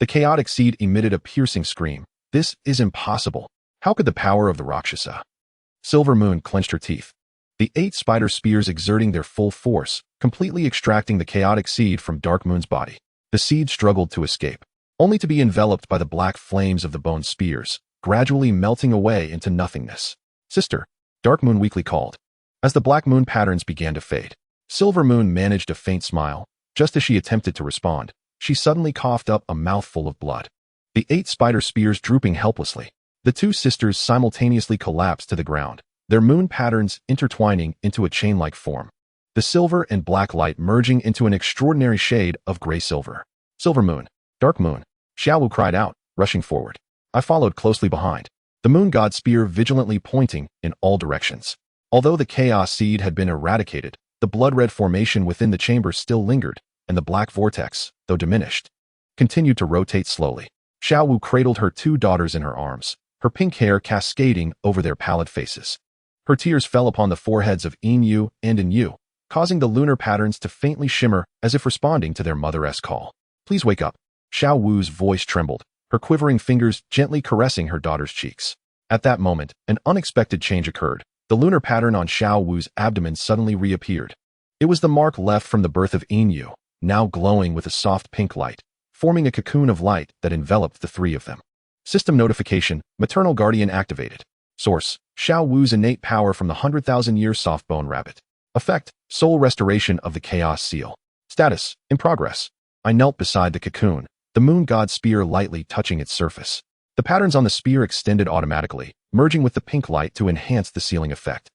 The chaotic seed emitted a piercing scream. This is impossible. How could the power of the Rakshasa? Silver Moon clenched her teeth, the 8 spider spears exerting their full force, completely extracting the chaotic seed from Dark Moon's body. The seed struggled to escape, only to be enveloped by the black flames of the bone spears, gradually melting away into nothingness. Sister, Dark Moon weakly called. As the black moon patterns began to fade, Silver Moon managed a faint smile. Just as she attempted to respond, she suddenly coughed up a mouthful of blood. The 8 spider spears drooping helplessly, the two sisters simultaneously collapsed to the ground, their moon patterns intertwining into a chain-like form. The silver and black light merging into an extraordinary shade of gray-silver. Silver Moon, Dark Moon, Xiao Wu cried out, rushing forward. I followed closely behind, the moon god spear vigilantly pointing in all directions. Although the chaos seed had been eradicated, the blood-red formation within the chamber still lingered, and the black vortex, though diminished, continued to rotate slowly. Xiao Wu cradled her 2 daughters in her arms, her pink hair cascading over their pallid faces. Her tears fell upon the foreheads of Yin Yu and In Yu, causing the lunar patterns to faintly shimmer as if responding to their mother-esque call. Please wake up. Xiao Wu's voice trembled, her quivering fingers gently caressing her daughter's cheeks. At that moment, an unexpected change occurred. The lunar pattern on Xiao Wu's abdomen suddenly reappeared. It was the mark left from the birth of Yin Yu, now glowing with a soft pink light, forming a cocoon of light that enveloped the 3 of them. System notification, maternal guardian activated. Source, Xiao Wu's innate power from the 100,000-year soft bone rabbit. Effect, soul restoration of the chaos seal. Status, in progress. I knelt beside the cocoon, the moon god spear lightly touching its surface. The patterns on the spear extended automatically, merging with the pink light to enhance the sealing effect.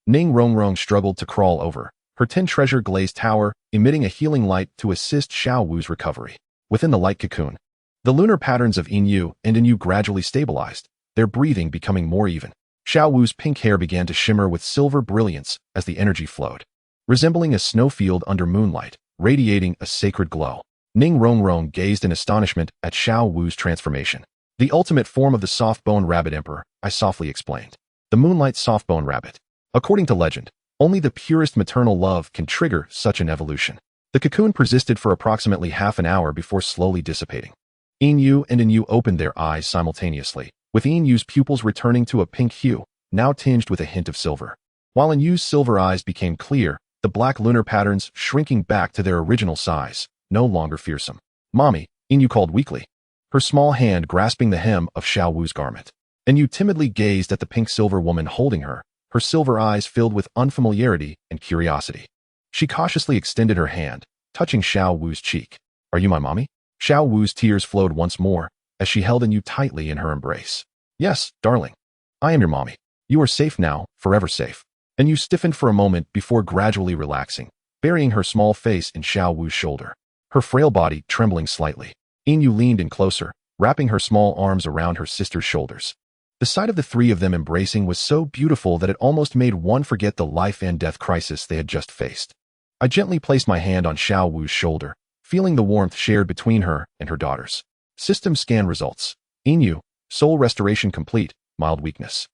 Ning Rongrong struggled to crawl over, her tin treasure glazed tower emitting a healing light to assist Xiao Wu's recovery. Within the light cocoon, the lunar patterns of Yin Yu and In Yu gradually stabilized, their breathing becoming more even. Xiao Wu's pink hair began to shimmer with silver brilliance as the energy flowed, resembling a snowfield under moonlight, radiating a sacred glow. Ning Rongrong gazed in astonishment at Xiao Wu's transformation. The ultimate form of the soft-bone rabbit emperor, I softly explained. The moonlight soft-bone rabbit. According to legend, only the purest maternal love can trigger such an evolution. The cocoon persisted for approximately half an hour before slowly dissipating. Yin and Yin opened their eyes simultaneously, with Yin's pupils returning to a pink hue, now tinged with a hint of silver. While Yin's silver eyes became clear, the black lunar patterns shrinking back to their original size, no longer fearsome. "Mommy," Yin called weakly, her small hand grasping the hem of Xiao Wu's garment. Yin timidly gazed at the pink-silver woman holding her, her silver eyes filled with unfamiliarity and curiosity. She cautiously extended her hand, touching Xiao Wu's cheek. "Are you my mommy?" Xiao Wu's tears flowed once more as she held Yin tightly in her embrace. "Yes, darling. I am your mommy. You are safe now, forever safe." Yin stiffened for a moment before gradually relaxing, burying her small face in Xiao Wu's shoulder, her frail body trembling slightly. Yin leaned in closer, wrapping her small arms around her sister's shoulders. The sight of the three of them embracing was so beautiful that it almost made one forget the life and death crisis they had just faced. I gently placed my hand on Xiao Wu's shoulder, feeling the warmth shared between her and her daughters. System scan results. Yin, soul restoration complete, mild weakness.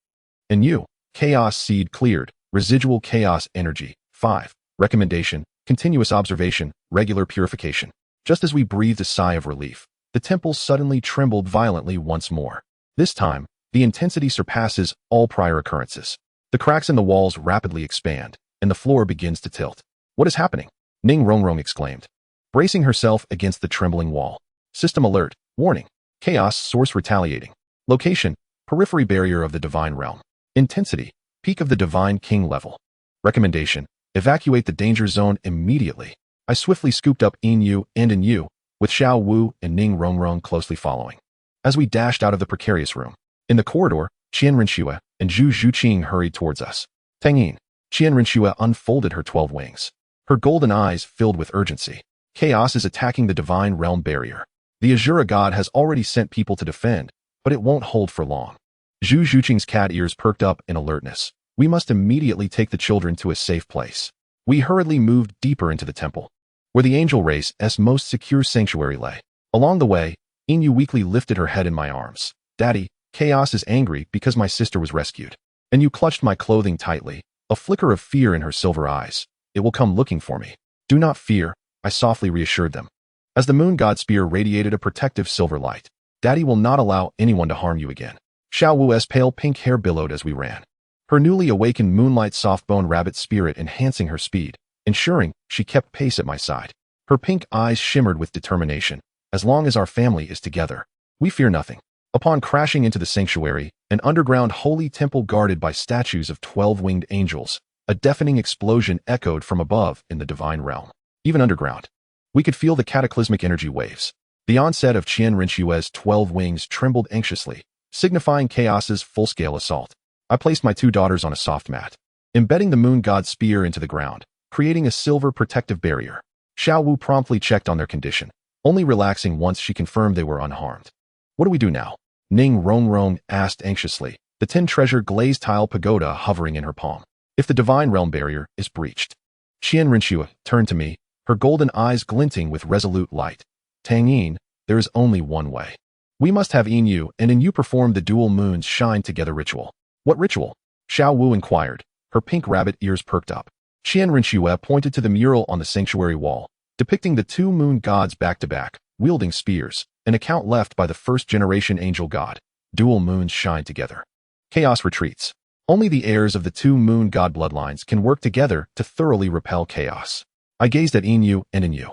Yin, chaos seed cleared, residual chaos energy, 5. Recommendation, continuous observation, regular purification. Just as we breathed a sigh of relief, the temple suddenly trembled violently once more. This time, the intensity surpasses all prior occurrences. The cracks in the walls rapidly expand, and the floor begins to tilt. "What is happening?" Ning Rongrong exclaimed, bracing herself against the trembling wall. "System alert, warning, chaos source retaliating. Location, periphery barrier of the divine realm. Intensity, peak of the divine king level. Recommendation, evacuate the danger zone immediately." I swiftly scooped up Yin and Yin, with Xiao Wu and Ning Rongrong closely following. As we dashed out of the precarious room, in the corridor, Qian Renxue and Zhu Zhuqing hurried towards us. "Tang Yin." Qian Renxue unfolded her 12 wings, her golden eyes filled with urgency. "Chaos is attacking the divine realm barrier. The Azura god has already sent people to defend, but it won't hold for long." Zhu Zhuqing's cat ears perked up in alertness. "We must immediately take the children to a safe place." We hurriedly moved deeper into the temple, where the angel race's most secure sanctuary lay. Along the way, Yin weakly lifted her head in my arms. "Daddy, chaos is angry because my sister was rescued." And you clutched my clothing tightly, a flicker of fear in her silver eyes. "It will come looking for me." "Do not fear," I softly reassured them. As the moon god spear radiated a protective silver light, "Daddy will not allow anyone to harm you again." Xiao Wu's pale pink hair billowed as we ran, her newly awakened moonlight soft-bone rabbit spirit enhancing her speed, ensuring she kept pace at my side. Her pink eyes shimmered with determination. "As long as our family is together, we fear nothing." Upon crashing into the sanctuary, an underground holy temple guarded by statues of 12-winged angels, a deafening explosion echoed from above in the divine realm. Even underground, we could feel the cataclysmic energy waves. The onset of Qian Renxue's 12 wings trembled anxiously, signifying chaos's full-scale assault. I placed my two daughters on a soft mat, embedding the moon god's spear into the ground, creating a silver protective barrier. Xiao Wu promptly checked on their condition, only relaxing once she confirmed they were unharmed. "What do we do now?" Ning Rongrong asked anxiously, the 10-treasure glazed tile pagoda hovering in her palm. "If the divine realm barrier is breached." Qian Renxue turned to me, her golden eyes glinting with resolute light. "Tang Yin, there is only one way. We must have Yin and Yin perform the dual moons shine together ritual." "What ritual?" Xiao Wu inquired, her pink rabbit ears perked up. Qian Renxue pointed to the mural on the sanctuary wall, depicting the two moon gods back-to-back, wielding spears, an account left by the first-generation angel god. Dual moons shine together. Chaos retreats. Only the heirs of the two moon god bloodlines can work together to thoroughly repel chaos. I gazed at Yin and Yin.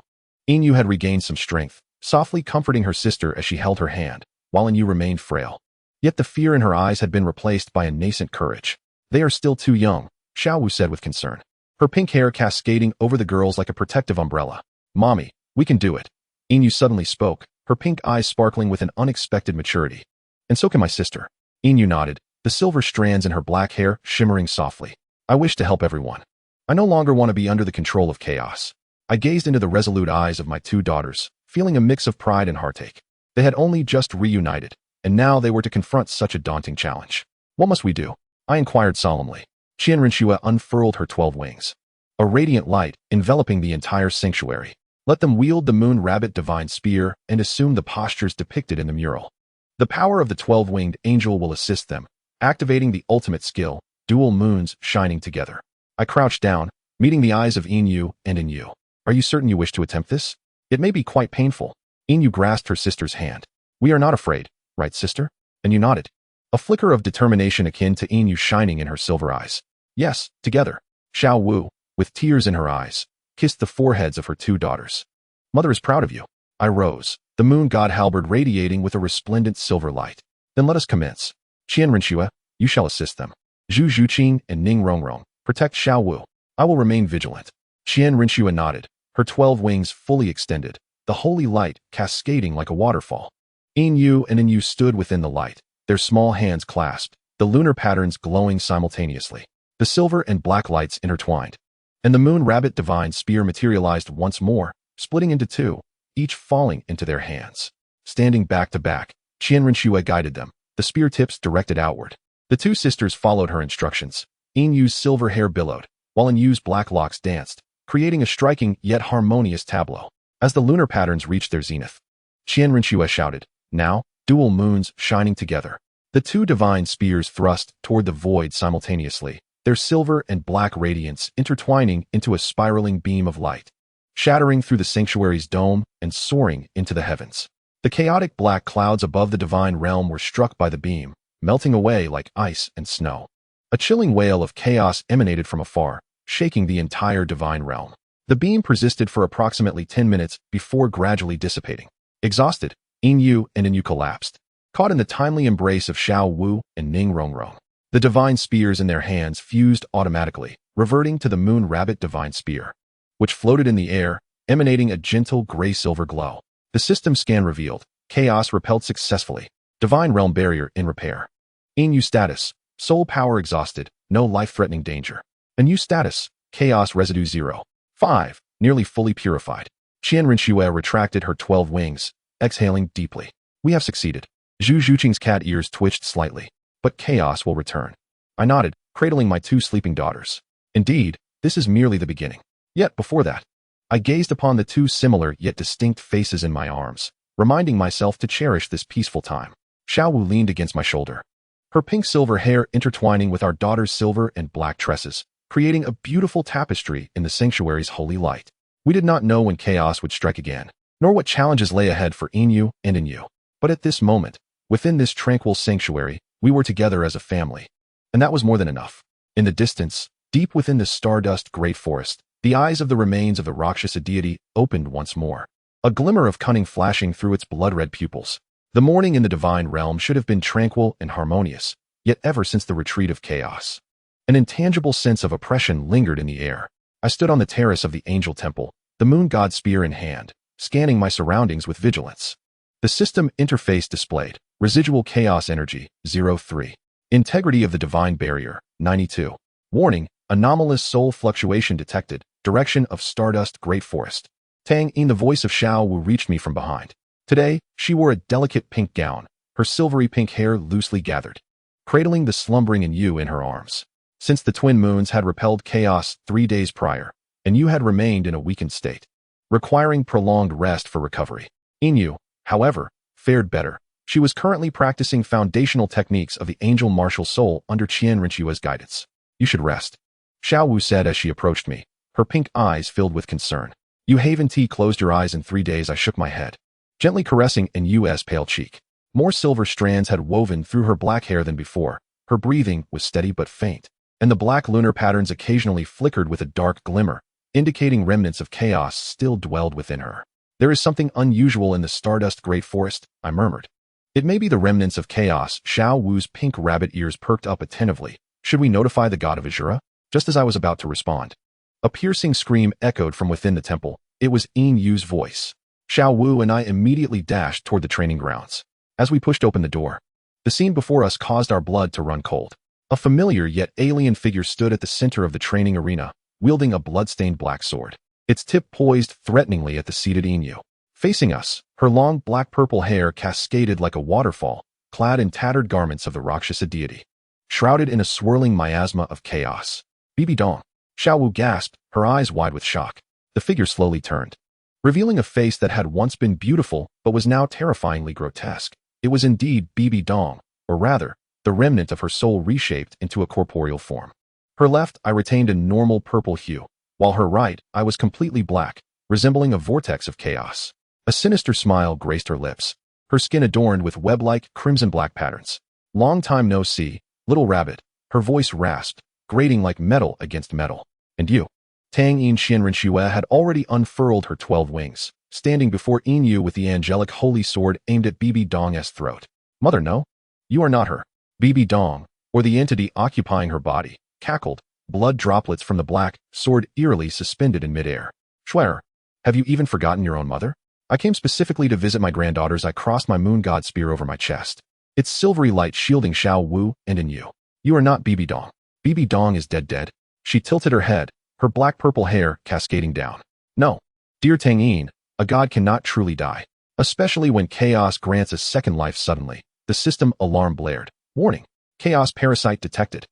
Yin had regained some strength, softly comforting her sister as she held her hand, while Yin remained frail. Yet the fear in her eyes had been replaced by a nascent courage. "They are still too young," Xiao Wu said with concern, her pink hair cascading over the girls like a protective umbrella. "Mommy, we can do it." Yin suddenly spoke, her pink eyes sparkling with an unexpected maturity. "And so can my sister." Yin nodded, the silver strands in her black hair shimmering softly. "I wish to help everyone. I no longer want to be under the control of chaos." I gazed into the resolute eyes of my two daughters, feeling a mix of pride and heartache. They had only just reunited, and now they were to confront such a daunting challenge. What must we do? I inquired solemnly. Qian Rinxue unfurled her 12 wings. A radiant light enveloping the entire sanctuary. Let them wield the moon rabbit divine spear and assume the postures depicted in the mural. The power of the 12-winged angel will assist them, activating the ultimate skill, dual moons shining together. I crouched down, meeting the eyes of Yin and Yin. Are you certain you wish to attempt this? It may be quite painful. Yin grasped her sister's hand. We are not afraid, right, sister? And you nodded. A flicker of determination akin to Yin shining in her silver eyes. Yes, together. Xiao Wu, with tears in her eyes, kissed the foreheads of her 2 daughters. Mother is proud of you. I rose, the moon god halberd radiating with a resplendent silver light. Then let us commence. Qian Rinxue, you shall assist them. Zhu Zhuqing and Ning Rongrong, protect Xiao Wu. I will remain vigilant. Qian Rinxue nodded, her 12 wings fully extended, the holy light cascading like a waterfall. Yin and Yin stood within the light, their small hands clasped, the lunar patterns glowing simultaneously. The silver and black lights intertwined. And the moon rabbit divine spear materialized once more, splitting into 2, each falling into their hands. Standing back to back, Qian Rinxue guided them, the spear tips directed outward. The 2 sisters followed her instructions. Yinyu's silver hair billowed, while Yinyu's black locks danced, creating a striking yet harmonious tableau. As the lunar patterns reached their zenith, Qian Rinxue shouted, now, dual moons shining together. The 2 divine spears thrust toward the void simultaneously, their silver and black radiance intertwining into a spiraling beam of light, shattering through the sanctuary's dome and soaring into the heavens. The chaotic black clouds above the divine realm were struck by the beam, melting away like ice and snow. A chilling wail of chaos emanated from afar, shaking the entire divine realm. The beam persisted for approximately 10 minutes before gradually dissipating. Exhausted, Yin and Yin collapsed, caught in the timely embrace of Xiao Wu and Ning Rongrong. The divine spears in their hands fused automatically, reverting to the moon rabbit divine spear, which floated in the air, emanating a gentle gray-silver glow. The system scan revealed, chaos repelled successfully, divine realm barrier in repair. Yin status, soul power exhausted, no life-threatening danger. Yin status, chaos residue 0. 5, nearly fully purified. Qian Rinxue retracted her 12 wings, exhaling deeply. We have succeeded. Zhu Zhuqing's cat ears twitched slightly. But chaos will return. I nodded, cradling my 2 sleeping daughters. Indeed, this is merely the beginning. Yet before that, I gazed upon the 2 similar yet distinct faces in my arms, reminding myself to cherish this peaceful time. Xiao Wu leaned against my shoulder, her pink-silver hair intertwining with our daughter's silver and black tresses, creating a beautiful tapestry in the sanctuary's holy light. We did not know when chaos would strike again, nor what challenges lay ahead for Yin and Yin. But at this moment, within this tranquil sanctuary, we were together as a family. And that was more than enough. In the distance, deep within the stardust great forest, the eyes of the remains of the Rakshasa deity opened once more, a glimmer of cunning flashing through its blood-red pupils. The morning in the divine realm should have been tranquil and harmonious, yet ever since the retreat of chaos, an intangible sense of oppression lingered in the air. I stood on the terrace of the angel temple, the moon god spear in hand, scanning my surroundings with vigilance. The system interface displayed, residual chaos energy, 0.3. Integrity of the divine barrier, 92. Warning, anomalous soul fluctuation detected, direction of stardust great forest. Tang Yin, the voice of Xiao Wu, reached me from behind. Today, she wore a delicate pink gown, her silvery pink hair loosely gathered, cradling the slumbering Yin in her arms. Since the twin moons had repelled chaos 3 days prior, and Yin had remained in a weakened state, requiring prolonged rest for recovery. Yin, however, fared better. She was currently practicing foundational techniques of the angel martial soul under Qian Rinxue's guidance. You should rest, Xiao Wu said as she approached me, her pink eyes filled with concern. You Haven T closed your eyes in 3 days. I shook my head, gently caressing Yu's pale cheek. More silver strands had woven through her black hair than before. Her breathing was steady but faint, and the black lunar patterns occasionally flickered with a dark glimmer, indicating remnants of chaos still dwelled within her. There is something unusual in the stardust great forest, I murmured. It may be the remnants of chaos. Xiao Wu's pink rabbit ears perked up attentively. Should we notify the god of Azura? Just as I was about to respond, a piercing scream echoed from within the temple. It was Yu's voice. Xiao Wu and I immediately dashed toward the training grounds. As we pushed open the door, the scene before us caused our blood to run cold. A familiar yet alien figure stood at the center of the training arena, wielding a blood-stained black sword, its tip poised threateningly at the seated Yin. Facing us, her long black-purple hair cascaded like a waterfall, clad in tattered garments of the Rakshasa deity, shrouded in a swirling miasma of chaos. Bibi Dong. Xiao Wu gasped, her eyes wide with shock. The figure slowly turned, revealing a face that had once been beautiful but was now terrifyingly grotesque. It was indeed Bibi Dong, or rather, the remnant of her soul reshaped into a corporeal form. Her left eye retained a normal purple hue, while her right eye was completely black, resembling a vortex of chaos. A sinister smile graced her lips, her skin adorned with web-like crimson-black patterns. Long time no see, little rabbit, her voice rasped, grating like metal against metal. And you? Tang Yin Xianrenxue had already unfurled her 12 wings, standing before Yin Yu with the angelic holy sword aimed at Bibi Dong's throat. Mother, no. You are not her. Bibi Dong, or the entity occupying her body, cackled, blood droplets from the black sword eerily suspended in midair. Schwer, have you even forgotten your own mother? I came specifically to visit my granddaughters. I crossed my moon god spear over my chest, its silvery light shielding Xiao Wu and in you. You are not Bibi Dong. Bibi Dong is dead. She tilted her head, her black-purple hair cascading down. No. Dear Tang Yin, a god cannot truly die, especially when chaos grants a second life suddenly. The system alarm blared. Warning. Chaos parasite detected.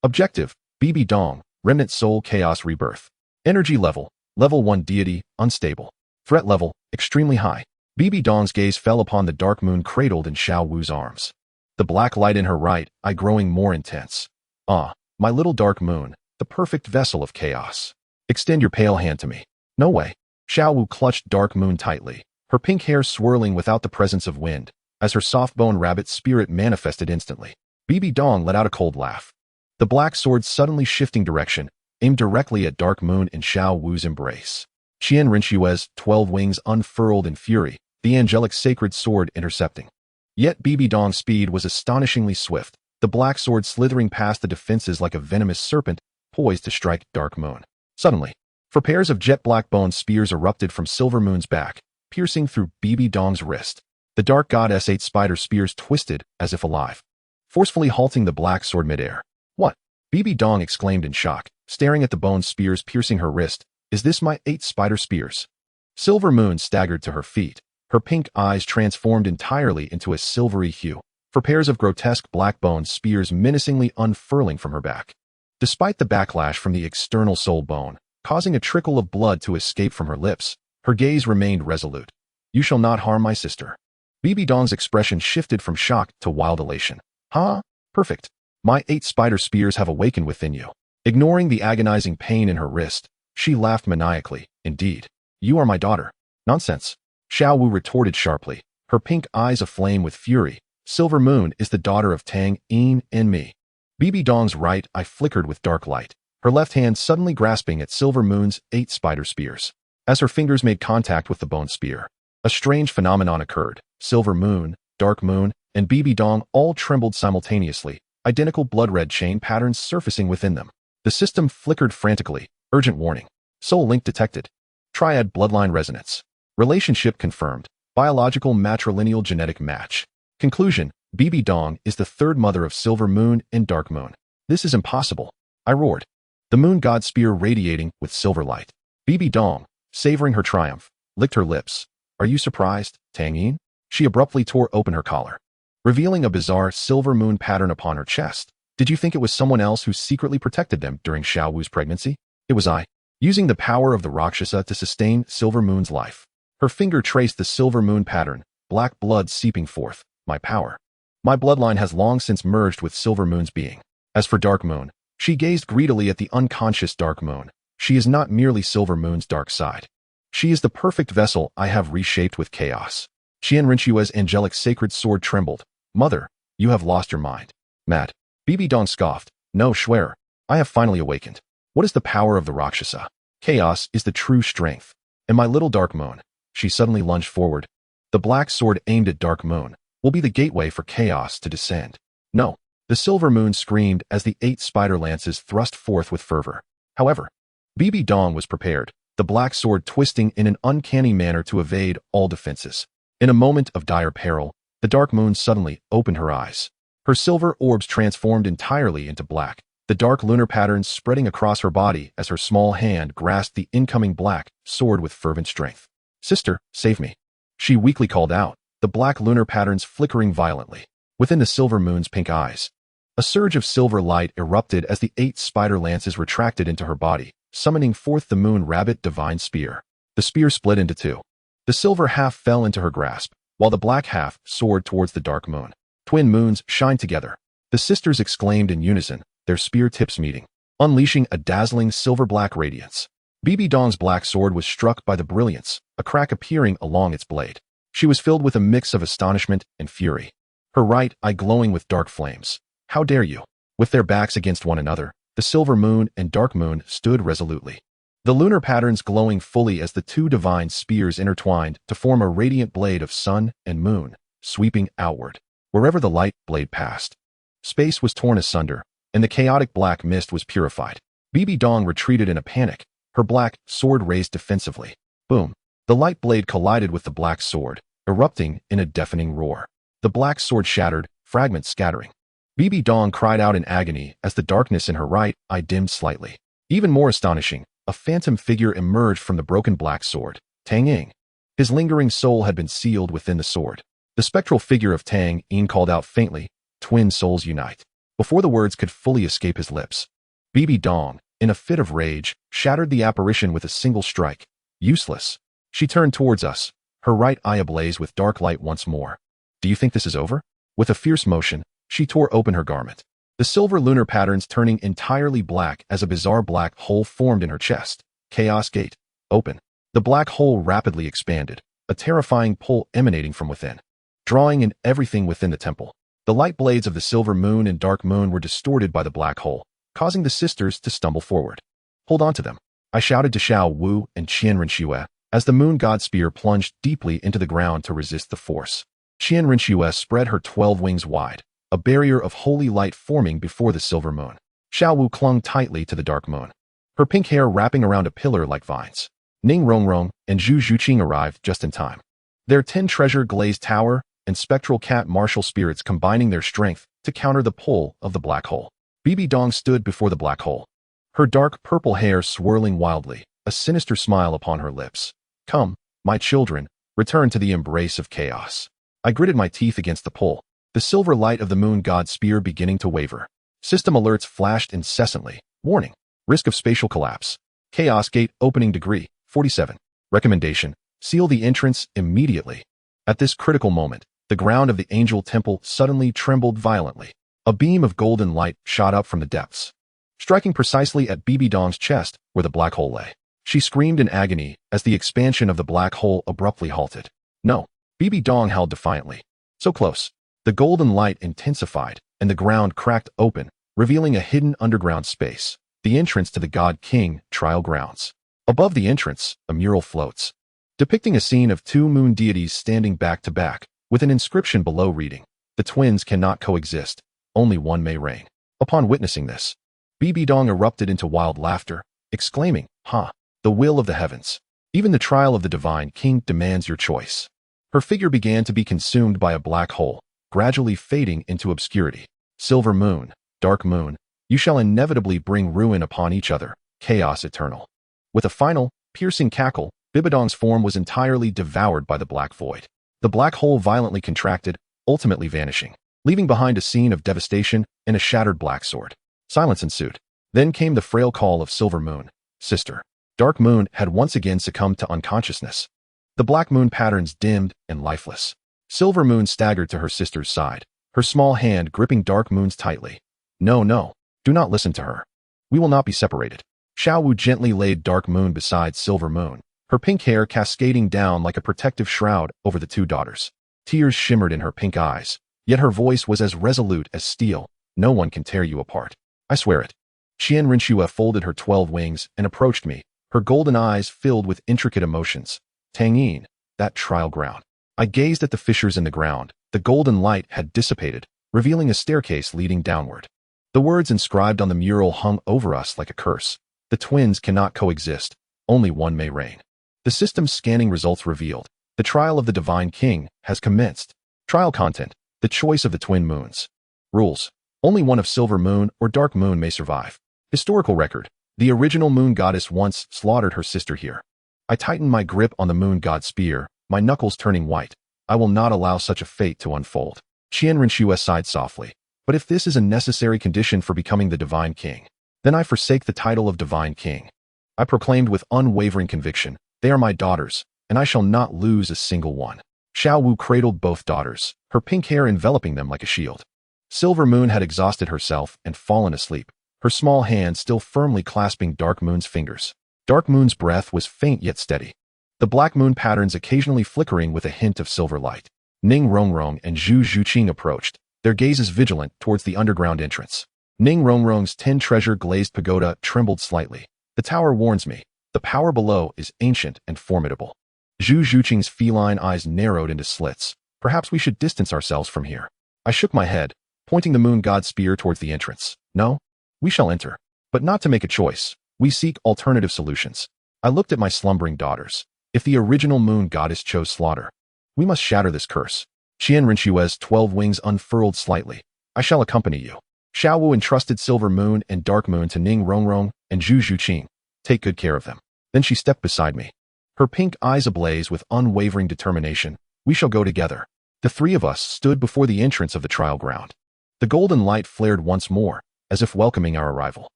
Objective. Bibi Dong, remnant soul chaos rebirth. Energy level, level 1 deity, unstable. Threat level, extremely high. Bibi Dong's gaze fell upon the dark moon cradled in Xiao Wu's arms. The black light in her right eye growing more intense. Ah, my little dark moon, the perfect vessel of chaos. Extend your pale hand to me. No way. Xiao Wu clutched dark moon tightly, her pink hair swirling without the presence of wind, as her soft-bone rabbit spirit manifested instantly. Bibi Dong let out a cold laugh. The black sword suddenly shifting direction, aimed directly at dark moon in Xiao Wu's embrace. Xianrenxue's 12 wings unfurled in fury, the angelic sacred sword intercepting. Yet Bibi Dong's speed was astonishingly swift, the black sword slithering past the defenses like a venomous serpent, poised to strike dark moon. Suddenly, four pairs of jet-black bone spears erupted from Silver Moon's back, piercing through Bibi Dong's wrist. The dark goddess 8 spider spears twisted as if alive, forcefully halting the black sword midair. What? Bibi Dong exclaimed in shock, staring at the bone spears piercing her wrist. Is this my 8 spider spears? Silver Moon staggered to her feet, her pink eyes transformed entirely into a silvery hue, for pairs of grotesque black bone spears menacingly unfurling from her back. Despite the backlash from the external soul bone, causing a trickle of blood to escape from her lips, her gaze remained resolute. You shall not harm my sister. Bibi Dong's expression shifted from shock to wild elation. Huh? Perfect. My 8 spider spears have awakened within you. Ignoring the agonizing pain in her wrist, she laughed maniacally. Indeed. You are my daughter. Nonsense. Xiao Wu retorted sharply, her pink eyes aflame with fury. Silver Moon is the daughter of Tang Yin and me. Bibi Dong's right eye flickered with dark light, her left hand suddenly grasping at Silver Moon's 8 spider spears. As her fingers made contact with the bone spear, a strange phenomenon occurred. Silver Moon, Dark Moon, and Bibi Dong all trembled simultaneously, identical blood-red chain patterns surfacing within them. The system flickered frantically. Urgent warning. Soul link detected. Triad bloodline resonance. Relationship confirmed. Biological matrilineal genetic match. Conclusion. Bibi Dong is the third mother of Silver Moon and Dark Moon. This is impossible. I roared. The moon god spear radiating with silver light. Bibi Dong, savoring her triumph, licked her lips. Are you surprised, Tang Yin? She abruptly tore open her collar, revealing a bizarre silver moon pattern upon her chest. Did you think it was someone else who secretly protected them during Xiao Wu's pregnancy? It was I, using the power of the Rakshasa to sustain Silver Moon's life. Her finger traced the silver moon pattern, black blood seeping forth. My power. My bloodline has long since merged with Silver Moon's being. As for Dark Moon, she gazed greedily at the unconscious Dark Moon. She is not merely Silver Moon's dark side. She is the perfect vessel I have reshaped with chaos. Xianrenxue's angelic sacred sword trembled. Mother, you have lost your mind. Mad. Bibi Dong scoffed. No, Schwer. I have finally awakened. What is the power of the Rakshasa? Chaos is the true strength. And my little Dark Moon. She suddenly lunged forward. The black sword aimed at Dark Moon will be the gateway for chaos to descend. No. The Silver Moon screamed as the 8 spider lances thrust forth with fervor. However, Bibi Dong was prepared, the black sword twisting in an uncanny manner to evade all defenses. In a moment of dire peril, the Dark Moon suddenly opened her eyes. Her silver orbs transformed entirely into black, the dark lunar patterns spreading across her body as her small hand grasped the incoming black sword with fervent strength. Sister, save me. She weakly called out, the black lunar patterns flickering violently. within the silver moon's pink eyes. A surge of silver light erupted as the 8 spider lances retracted into her body, summoning forth the moon rabbit divine spear. The spear split into 2. The silver half fell into her grasp, while the black half soared towards the dark moon. Twin moons shine together. The sisters exclaimed in unison, their spear tips meeting, unleashing a dazzling silver-black radiance. Bibi Dong's black sword was struck by the brilliance, a crack appearing along its blade. She was filled with a mix of astonishment and fury, her right eye glowing with dark flames. How dare you? With their backs against one another, the silver moon and dark moon stood resolutely, the lunar patterns glowing fully as the 2 divine spears intertwined to form a radiant blade of sun and moon, sweeping outward. Wherever the light blade passed, space was torn asunder, and the chaotic black mist was purified. Bibi Dong retreated in a panic, her black sword raised defensively. Boom! The light blade collided with the black sword, erupting in a deafening roar. The black sword shattered, fragments scattering. Bibi Dong cried out in agony as the darkness in her right eye dimmed slightly. Even more astonishing, a phantom figure emerged from the broken black sword, Tang Yin. His lingering soul had been sealed within the sword. The spectral figure of Tang Yin called out faintly, "Twin souls unite." Before the words could fully escape his lips, Bibi Dong, in a fit of rage, shattered the apparition with a single strike. Useless. She turned towards us, her right eye ablaze with dark light once more. Do you think this is over? With a fierce motion, she tore open her garment, the silver lunar patterns turning entirely black as a bizarre black hole formed in her chest. Chaos gate. Open. The black hole rapidly expanded, a terrifying pull emanating from within, drawing in everything within the temple. The light blades of the silver moon and dark moon were distorted by the black hole, causing the sisters to stumble forward. Hold on to them, I shouted to Xiao Wu and Qian Rinxue as the moon god spear plunged deeply into the ground to resist the force. Qian Rinxue spread her 12 wings wide, a barrier of holy light forming before the silver moon. Xiao Wu clung tightly to the dark moon, her pink hair wrapping around a pillar like vines. Ning Rongrong and Zhu Zhuqing arrived just in time, their 10 treasure-glazed tower and spectral cat martial spirits combining their strength to counter the pull of the black hole. Bibi Dong stood before the black hole, her dark purple hair swirling wildly, a sinister smile upon her lips. Come, my children, return to the embrace of chaos. I gritted my teeth against the pull, the silver light of the moon god spear beginning to waver. System alerts flashed incessantly. Warning. Risk of spatial collapse. Chaos gate opening degree, 47. Recommendation. Seal the entrance immediately. At this critical moment, the ground of the angel temple suddenly trembled violently. A beam of golden light shot up from the depths, striking precisely at Bibi Dong's chest where the black hole lay. She screamed in agony as the expansion of the black hole abruptly halted. No, Bibi Dong held defiantly. So close. The golden light intensified, and the ground cracked open, revealing a hidden underground space, the entrance to the God King trial grounds. Above the entrance, a mural floats, depicting a scene of 2 moon deities standing back to back, with an inscription below reading, "The twins cannot coexist, only one may reign." Upon witnessing this, Bibi Dong erupted into wild laughter, exclaiming, "Ha! The will of the heavens. Even the trial of the divine king demands your choice." Her figure began to be consumed by a black hole, gradually fading into obscurity. Silver moon, dark moon, you shall inevitably bring ruin upon each other, chaos eternal. With a final, piercing cackle, Bibi Dong's form was entirely devoured by the black void. The black hole violently contracted, ultimately vanishing, leaving behind a scene of devastation and a shattered black sword. Silence ensued. Then came the frail call of Silver Moon, "Sister." Dark Moon had once again succumbed to unconsciousness. The black moon patterns dimmed and lifeless. Silver Moon staggered to her sister's side, her small hand gripping Dark Moon's tightly. "No, no, do not listen to her. We will not be separated." Xiao Wu gently laid Dark Moon beside Silver Moon, her pink hair cascading down like a protective shroud over the 2 daughters. Tears shimmered in her pink eyes, yet her voice was as resolute as steel. "No one can tear you apart. I swear it." Qian Rinxue folded her 12 wings and approached me, her golden eyes filled with intricate emotions. Tang Yin, that trial ground. I gazed at the fissures in the ground. The golden light had dissipated, revealing a staircase leading downward. The words inscribed on the mural hung over us like a curse. "The twins cannot coexist. Only one may reign." The system's scanning results revealed, the trial of the divine king has commenced. Trial content, the choice of the twin moons. Rules, only one of Silver Moon or Dark Moon may survive. Historical record, the original moon goddess once slaughtered her sister here. I tightened my grip on the moon god spear, my knuckles turning white. I will not allow such a fate to unfold. Qian Rinxue sighed softly. But if this is a necessary condition for becoming the Divine King, then I forsake the title of Divine King. I proclaimed with unwavering conviction, they are my daughters, and I shall not lose a single one. Xiao Wu cradled both daughters, her pink hair enveloping them like a shield. Silver Moon had exhausted herself and fallen asleep, her small hand still firmly clasping Dark Moon's fingers. Dark Moon's breath was faint yet steady, the Black Moon patterns occasionally flickering with a hint of silver light. Ning Rongrong and Zhu Zhuqing approached, their gazes vigilant towards the underground entrance. Ning Rongrong's 10-treasure glazed pagoda trembled slightly. The tower warns me. The power below is ancient and formidable. Zhu Zhuqing's feline eyes narrowed into slits. Perhaps we should distance ourselves from here. I shook my head, pointing the moon god's spear towards the entrance. No, we shall enter. But not to make a choice. We seek alternative solutions. I looked at my slumbering daughters. If the original moon goddess chose slaughter, we must shatter this curse. Qian Rinxue's 12 wings unfurled slightly. I shall accompany you. Xiao Wu entrusted Silver Moon and Dark Moon to Ning Rongrong and Zhu Zhuqing. Take good care of them. Then she stepped beside me, her pink eyes ablaze with unwavering determination. We shall go together. The three of us stood before the entrance of the trial ground. The golden light flared once more, as if welcoming our arrival.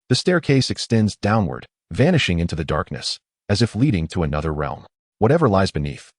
The staircase extends downward, vanishing into the darkness, as if leading to another realm. Whatever lies beneath,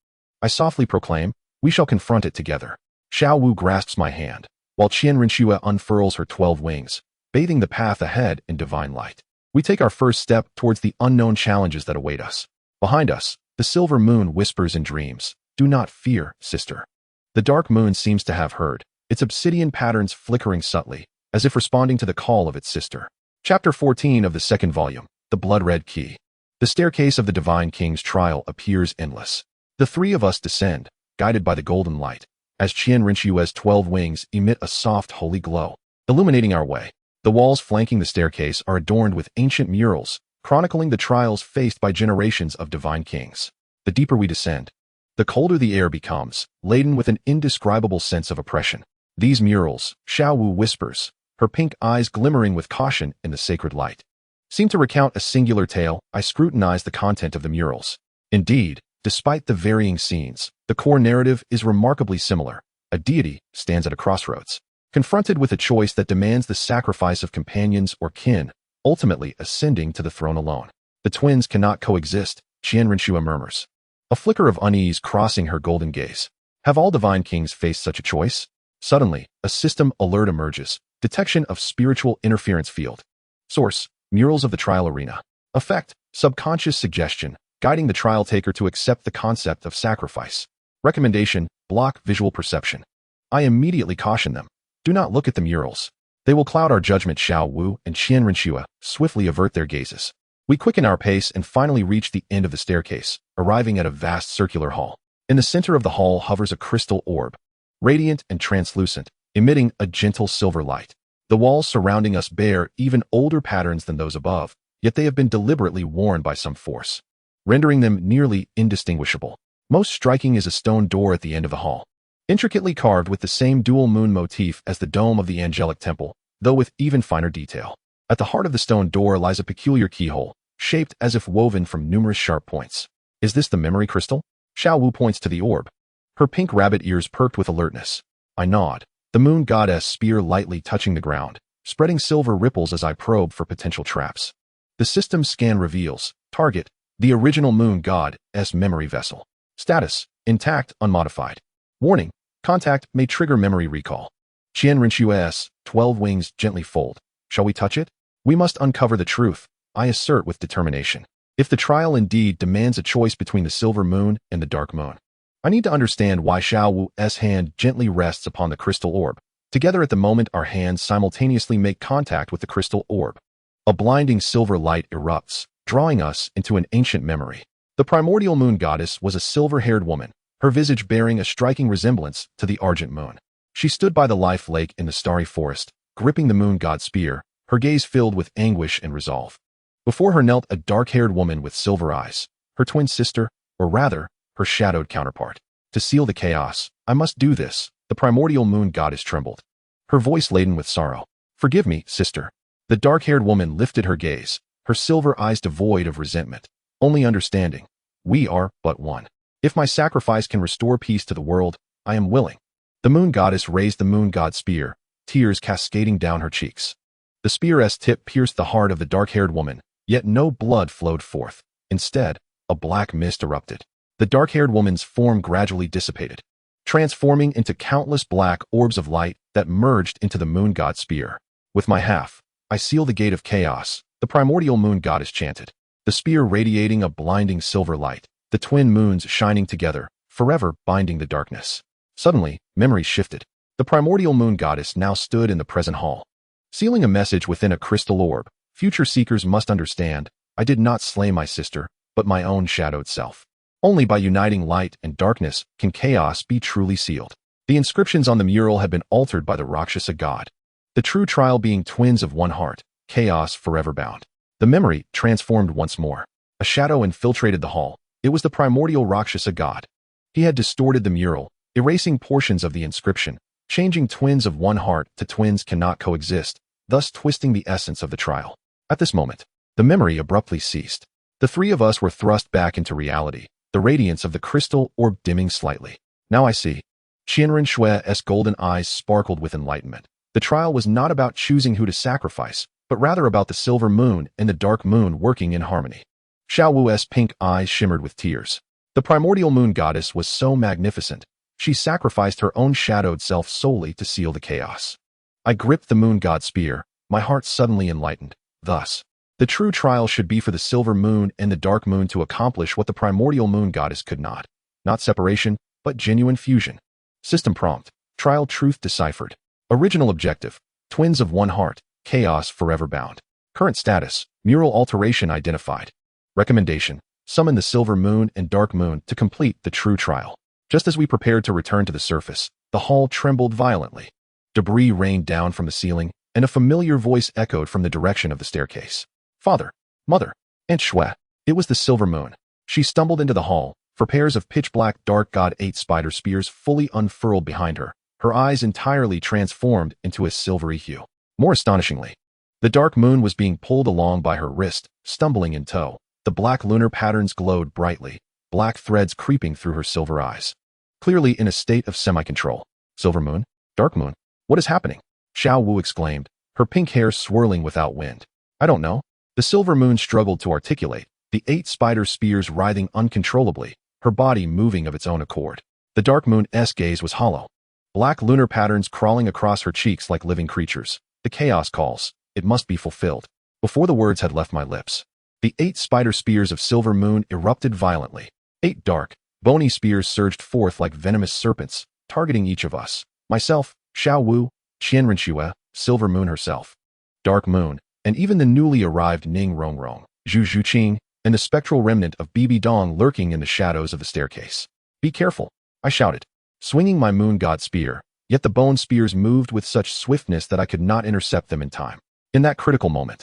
I softly proclaim, we shall confront it together. Xiao Wu grasps my hand, while Qian Rinxue unfurls her 12 wings, bathing the path ahead in divine light. We take our first step towards the unknown challenges that await us. Behind us, the silver moon whispers in dreams. Do not fear, sister. The dark moon seems to have heard, its obsidian patterns flickering subtly, as if responding to the call of its sister. Chapter 14 of the second volume, The Blood-Red Key. The staircase of the Divine King's trial appears endless. The three of us descend, guided by the golden light, as Qian Rinxue's 12 wings emit a soft holy glow, illuminating our way. The walls flanking the staircase are adorned with ancient murals, chronicling the trials faced by generations of divine kings. The deeper we descend, the colder the air becomes, laden with an indescribable sense of oppression. These murals, Xiao Wu whispers, her pink eyes glimmering with caution in the sacred light, seem to recount a singular tale. I scrutinize the content of the murals. Indeed, despite the varying scenes, the core narrative is remarkably similar. A deity stands at a crossroads, confronted with a choice that demands the sacrifice of companions or kin, ultimately ascending to the throne alone. The twins cannot coexist, Qian Rinxue murmurs, a flicker of unease crossing her golden gaze. Have all divine kings faced such a choice? Suddenly, a system alert emerges. Detection of spiritual interference field. Source, murals of the trial arena. Effect, subconscious suggestion, guiding the trial taker to accept the concept of sacrifice. Recommendation, block visual perception. I immediately caution them. Do not look at the murals. They will cloud our judgment. Xiao Wu and Qian Rinxue swiftly avert their gazes. We quicken our pace and finally reach the end of the staircase, arriving at a vast circular hall. In the center of the hall hovers a crystal orb, radiant and translucent, emitting a gentle silver light. The walls surrounding us bear even older patterns than those above, yet they have been deliberately worn by some force, rendering them nearly indistinguishable. Most striking is a stone door at the end of the hall, intricately carved with the same dual moon motif as the dome of the angelic temple, though with even finer detail. At the heart of the stone door lies a peculiar keyhole, shaped as if woven from numerous sharp points. Is this the memory crystal? Xiao Wu points to the orb, her pink rabbit ears perked with alertness. I nod, the moon goddess spear lightly touching the ground, spreading silver ripples as I probe for potential traps. The system's scan reveals, target, the original moon god's memory vessel. Status, intact, unmodified. Warning, contact may trigger memory recall. Qian Rinxue's 12 wings gently fold. Shall we touch it? We must uncover the truth, I assert with determination. If the trial indeed demands a choice between the silver moon and the dark moon, I need to understand why Xiao Wu's hand gently rests upon the crystal orb. Together at the moment, our hands simultaneously make contact with the crystal orb. A blinding silver light erupts, drawing us into an ancient memory. The primordial moon goddess was a silver-haired woman, her visage bearing a striking resemblance to the Argent Moon. She stood by the life lake in the starry forest, gripping the moon god's spear, her gaze filled with anguish and resolve. Before her knelt a dark-haired woman with silver eyes, her twin sister, or rather, her shadowed counterpart. To seal the chaos, I must do this, the primordial moon goddess trembled, her voice laden with sorrow. Forgive me, sister. The dark-haired woman lifted her gaze, her silver eyes devoid of resentment, only understanding. We are but one. If my sacrifice can restore peace to the world, I am willing. The moon goddess raised the moon god spear, tears cascading down her cheeks. The spear's tip pierced the heart of the dark-haired woman, yet no blood flowed forth. Instead, a black mist erupted. The dark-haired woman's form gradually dissipated, transforming into countless black orbs of light that merged into the moon god spear. With my half, I seal the gate of chaos, the primordial moon goddess chanted. The spear radiating a blinding silver light, the twin moons shining together, forever binding the darkness. Suddenly, memories shifted. The primordial moon goddess now stood in the present hall, sealing a message within a crystal orb. Future seekers must understand, I did not slay my sister, but my own shadowed self. Only by uniting light and darkness can chaos be truly sealed. The inscriptions on the mural had been altered by the Rakshasa god. The true trial being twins of one heart, chaos forever bound. The memory transformed once more. A shadow infiltrated the hall. It was the primordial Rakshasa god. He had distorted the mural, erasing portions of the inscription, changing twins of one heart to twins cannot coexist, thus twisting the essence of the trial. At this moment, the memory abruptly ceased. The three of us were thrust back into reality, the radiance of the crystal orb dimming slightly. Now I see. Qianren Shue's golden eyes sparkled with enlightenment. The trial was not about choosing who to sacrifice, but rather about the silver moon and the dark moon working in harmony. Xiao Wu's pink eyes shimmered with tears. The primordial moon goddess was so magnificent, she sacrificed her own shadowed self solely to seal the chaos. I gripped the moon god spear, my heart suddenly enlightened. Thus, the true trial should be for the silver moon and the dark moon to accomplish what the primordial moon goddess could not. Not separation, but genuine fusion. System prompt, trial truth deciphered. Original objective, twins of one heart, chaos forever bound. Current status, mural alteration identified. Recommendation, summon the silver moon and dark moon to complete the true trial. Just as we prepared to return to the surface, the hall trembled violently. Debris rained down from the ceiling, and a familiar voice echoed from the direction of the staircase. Father, Mother, Aunt Shue. It was the silver moon. She stumbled into the hall, for pairs of pitch-black dark god 8 spider spears fully unfurled behind her, her eyes entirely transformed into a silvery hue. More astonishingly, the dark moon was being pulled along by her wrist, stumbling in tow. The black lunar patterns glowed brightly, black threads creeping through her silver eyes. Clearly in a state of semi-control. Silver moon? Dark moon? What is happening? Xiao Wu exclaimed, her pink hair swirling without wind. I don't know. The silver moon struggled to articulate, the 8 spider spears writhing uncontrollably, her body moving of its own accord. The dark moon's gaze was hollow. Black lunar patterns crawling across her cheeks like living creatures. The chaos calls. It must be fulfilled. Before the words had left my lips, the 8 spider spears of silver moon erupted violently. 8 dark, bony spears surged forth like venomous serpents, targeting each of us. Myself, Xiao Wu, Qianren Shue, silver moon herself, dark moon, and even the newly arrived Ning Rongrong, Zhu Zhuqing, and the spectral remnant of Bibi Dong lurking in the shadows of the staircase. Be careful, I shouted, swinging my moon god spear, yet the bone spears moved with such swiftness that I could not intercept them in time. In that critical moment,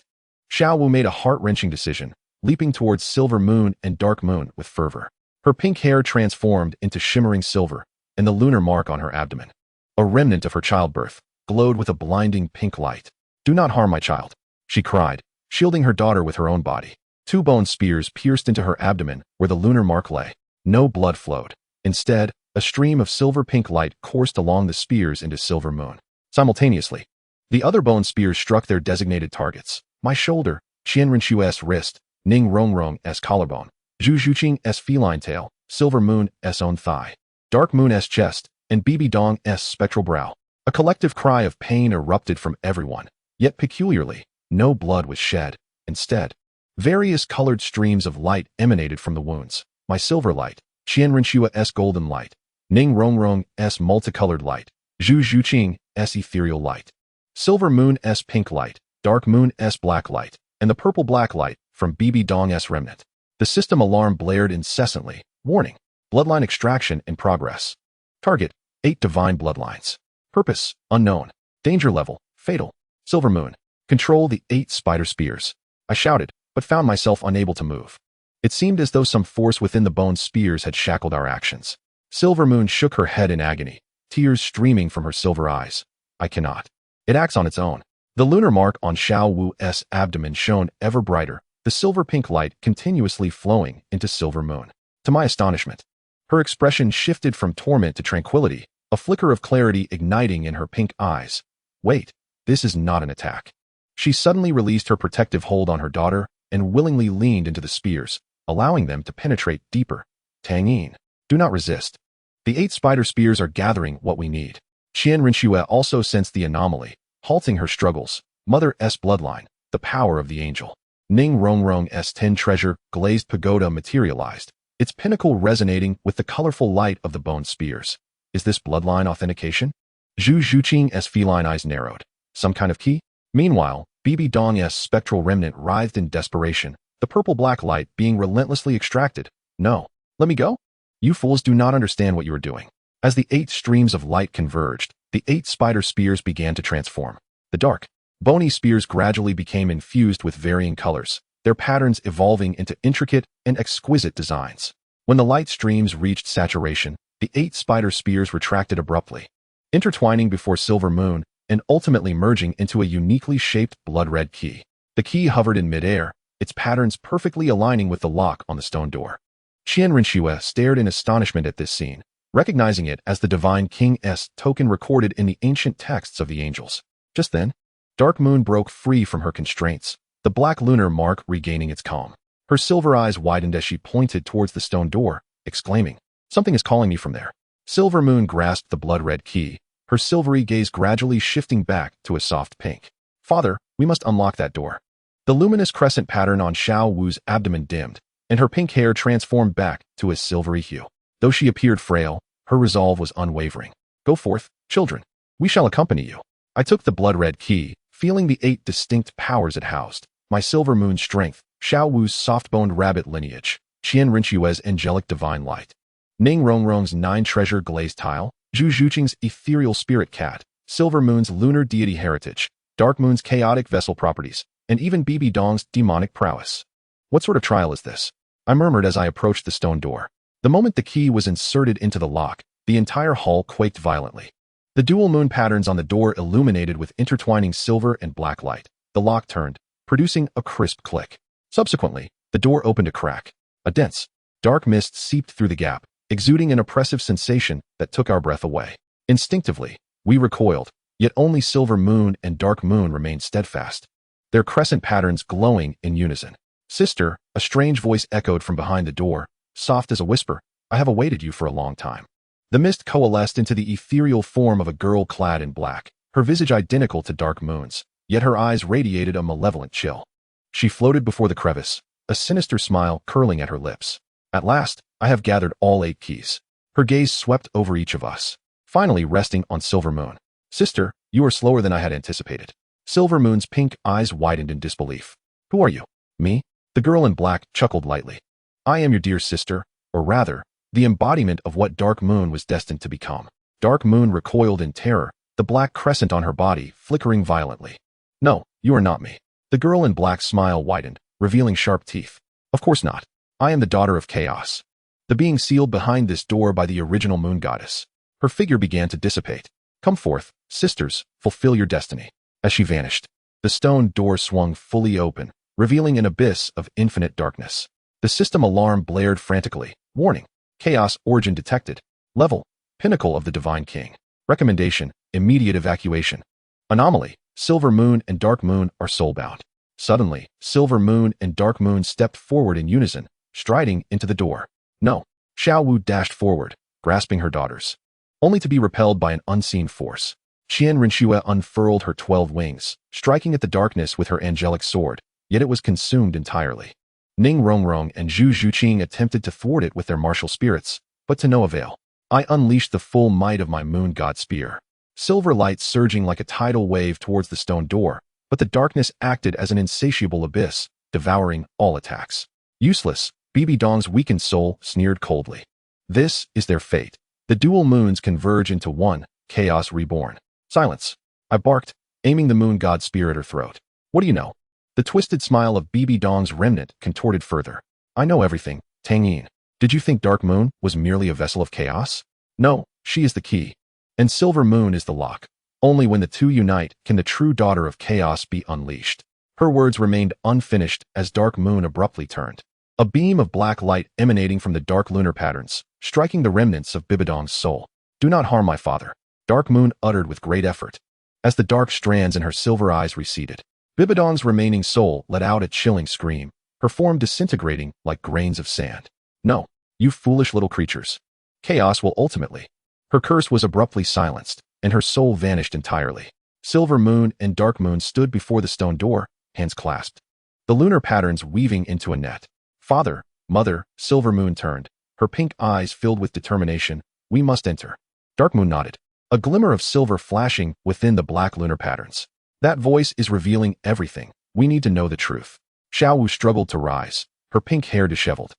Xiao Wu made a heart-wrenching decision, leaping towards silver moon and dark moon with fervor. Her pink hair transformed into shimmering silver, and the lunar mark on her abdomen, a remnant of her childbirth, glowed with a blinding pink light. Do not harm my child, she cried, shielding her daughter with her own body. 2 bone spears pierced into her abdomen where the lunar mark lay. No blood flowed. Instead, a stream of silver-pink light coursed along the spears into silver moon. Simultaneously, the other bone spears struck their designated targets. My shoulder, Qianren Shue's wrist, Ning Rongrong's collarbone, Zhu Zhuqing's feline tail, silver moon's own thigh, dark moon's chest, and Bibi Dong's spectral brow. A collective cry of pain erupted from everyone, yet peculiarly, no blood was shed. Instead, various colored streams of light emanated from the wounds. My silver light, Qianren Shue's golden light, Ning Rongrong's multicolored light, Zhu Zhuqing's ethereal light, silver moon's pink light, dark moon's black light, and the purple-black light from Bibi Dong's remnant. The system alarm blared incessantly. Warning, bloodline extraction in progress. Target, 8 divine bloodlines. Purpose, unknown. Danger level, fatal. Silver moon, control the 8 spider spears. I shouted, but found myself unable to move. It seemed as though some force within the bone spears had shackled our actions. Silver moon shook her head in agony, tears streaming from her silver eyes. I cannot. It acts on its own. The lunar mark on Xiao Wu's abdomen shone ever brighter, the silver-pink light continuously flowing into silver moon. To my astonishment, her expression shifted from torment to tranquility, a flicker of clarity igniting in her pink eyes. Wait, this is not an attack. She suddenly released her protective hold on her daughter and willingly leaned into the spears, allowing them to penetrate deeper. Tang Yin, do not resist. The 8 spider spears are gathering what we need. Qian Rinxue also sensed the anomaly, halting her struggles. Mother S bloodline, the power of the angel. Ning Rongrong's 10 treasure glazed pagoda materialized, its pinnacle resonating with the colorful light of the bone spears. Is this bloodline authentication? Zhu Zhuqing's feline eyes narrowed. Some kind of key? Meanwhile, Bibi Dong's spectral remnant writhed in desperation, the purple-black light being relentlessly extracted. No. Let me go? You fools do not understand what you are doing. As the 8 streams of light converged, the 8 spider spears began to transform. The dark, bony spears gradually became infused with varying colors, their patterns evolving into intricate and exquisite designs. When the light streams reached saturation, the 8 spider spears retracted abruptly, intertwining before Silver Moon and ultimately merging into a uniquely shaped blood-red key. The key hovered in midair, its patterns perfectly aligning with the lock on the stone door. Qian Rinxue stared in astonishment at this scene, recognizing it as the Divine King's token recorded in the ancient texts of the angels. Just then, Dark Moon broke free from her constraints, the black lunar mark regaining its calm. Her silver eyes widened as she pointed towards the stone door, exclaiming, "Something is calling me from there." Silver Moon grasped the blood-red key, her silvery gaze gradually shifting back to a soft pink. "Father, we must unlock that door." The luminous crescent pattern on Xiao Wu's abdomen dimmed, and her pink hair transformed back to a silvery hue. Though she appeared frail, her resolve was unwavering. "Go forth, children. We shall accompany you." I took the blood-red key, feeling the 8 distinct powers it housed. My Silver Moon strength, Xiao Wu's soft-boned rabbit lineage, Qian Rinxue's angelic divine light, Ning Rongrong's 9 treasure glazed tile, Zhu Zhuqing's ethereal spirit cat, Silver Moon's lunar deity heritage, Dark Moon's chaotic vessel properties, and even Bibi Dong's demonic prowess. What sort of trial is this? I murmured as I approached the stone door. The moment the key was inserted into the lock, the entire hall quaked violently. The dual moon patterns on the door illuminated with intertwining silver and black light. The lock turned, producing a crisp click. Subsequently, the door opened a crack. A dense, dark mist seeped through the gap, exuding an oppressive sensation that took our breath away. Instinctively, we recoiled, yet only Silver Moon and Dark Moon remained steadfast, their crescent patterns glowing in unison. "Sister," a strange voice echoed from behind the door, soft as a whisper, "I have awaited you for a long time." The mist coalesced into the ethereal form of a girl clad in black, her visage identical to Dark Moon's, yet her eyes radiated a malevolent chill. She floated before the crevice, a sinister smile curling at her lips. "At last, I have gathered all 8 keys." Her gaze swept over each of us, finally resting on Silver Moon. "Sister, you are slower than I had anticipated." Silver Moon's pink eyes widened in disbelief. "Who are you?" "Me?" The girl in black chuckled lightly. "I am your dear sister, or rather, the embodiment of what Dark Moon was destined to become." Dark Moon recoiled in terror, the black crescent on her body flickering violently. "No, you are not me." The girl in black's smile widened, revealing sharp teeth. "Of course not. I am the daughter of chaos, the being sealed behind this door by the original moon goddess." Her figure began to dissipate. "Come forth, sisters, fulfill your destiny." As she vanished, the stone door swung fully open, revealing an abyss of infinite darkness. The system alarm blared frantically. "Warning. Chaos origin detected. Level. Pinnacle of the Divine King. Recommendation. Immediate evacuation. Anomaly. Silver Moon and Dark Moon are soulbound." Suddenly, Silver Moon and Dark Moon stepped forward in unison, striding into the door. "No." Xiao Wu dashed forward, grasping her daughters, only to be repelled by an unseen force. Qian Rinxue unfurled her 12 wings, striking at the darkness with her angelic sword, yet it was consumed entirely. Ning Rongrong and Zhu Zhuqing attempted to thwart it with their martial spirits, but to no avail. I unleashed the full might of my moon god spear, silver light surging like a tidal wave towards the stone door, but the darkness acted as an insatiable abyss, devouring all attacks. "Useless," Bibi Dong's weakened soul sneered coldly. "This is their fate. The dual moons converge into one, chaos reborn." "Silence," I barked, aiming the moon god spear at her throat. "What do you know?" The twisted smile of Bibi Dong's remnant contorted further. "I know everything, Tang Yin. Did you think Dark Moon was merely a vessel of chaos? No, she is the key. And Silver Moon is the lock. Only when the two unite can the true daughter of chaos be unleashed." Her words remained unfinished as Dark Moon abruptly turned. A beam of black light emanating from the dark lunar patterns, striking the remnants of Bibidong's soul. Do not harm my father, Dark Moon uttered with great effort. As the dark strands in her silver eyes receded, Bibidon's remaining soul let out a chilling scream, her form disintegrating like grains of sand. No, you foolish little creatures. Chaos will ultimately. Her curse was abruptly silenced, and her soul vanished entirely. Silver Moon and Dark Moon stood before the stone door, hands clasped. The lunar patterns weaving into a net. Father, Mother, Silver Moon turned, her pink eyes filled with determination. We must enter. Dark Moon nodded, a glimmer of silver flashing within the black lunar patterns. That voice is revealing everything. We need to know the truth. Xiaowu struggled to rise, her pink hair disheveled.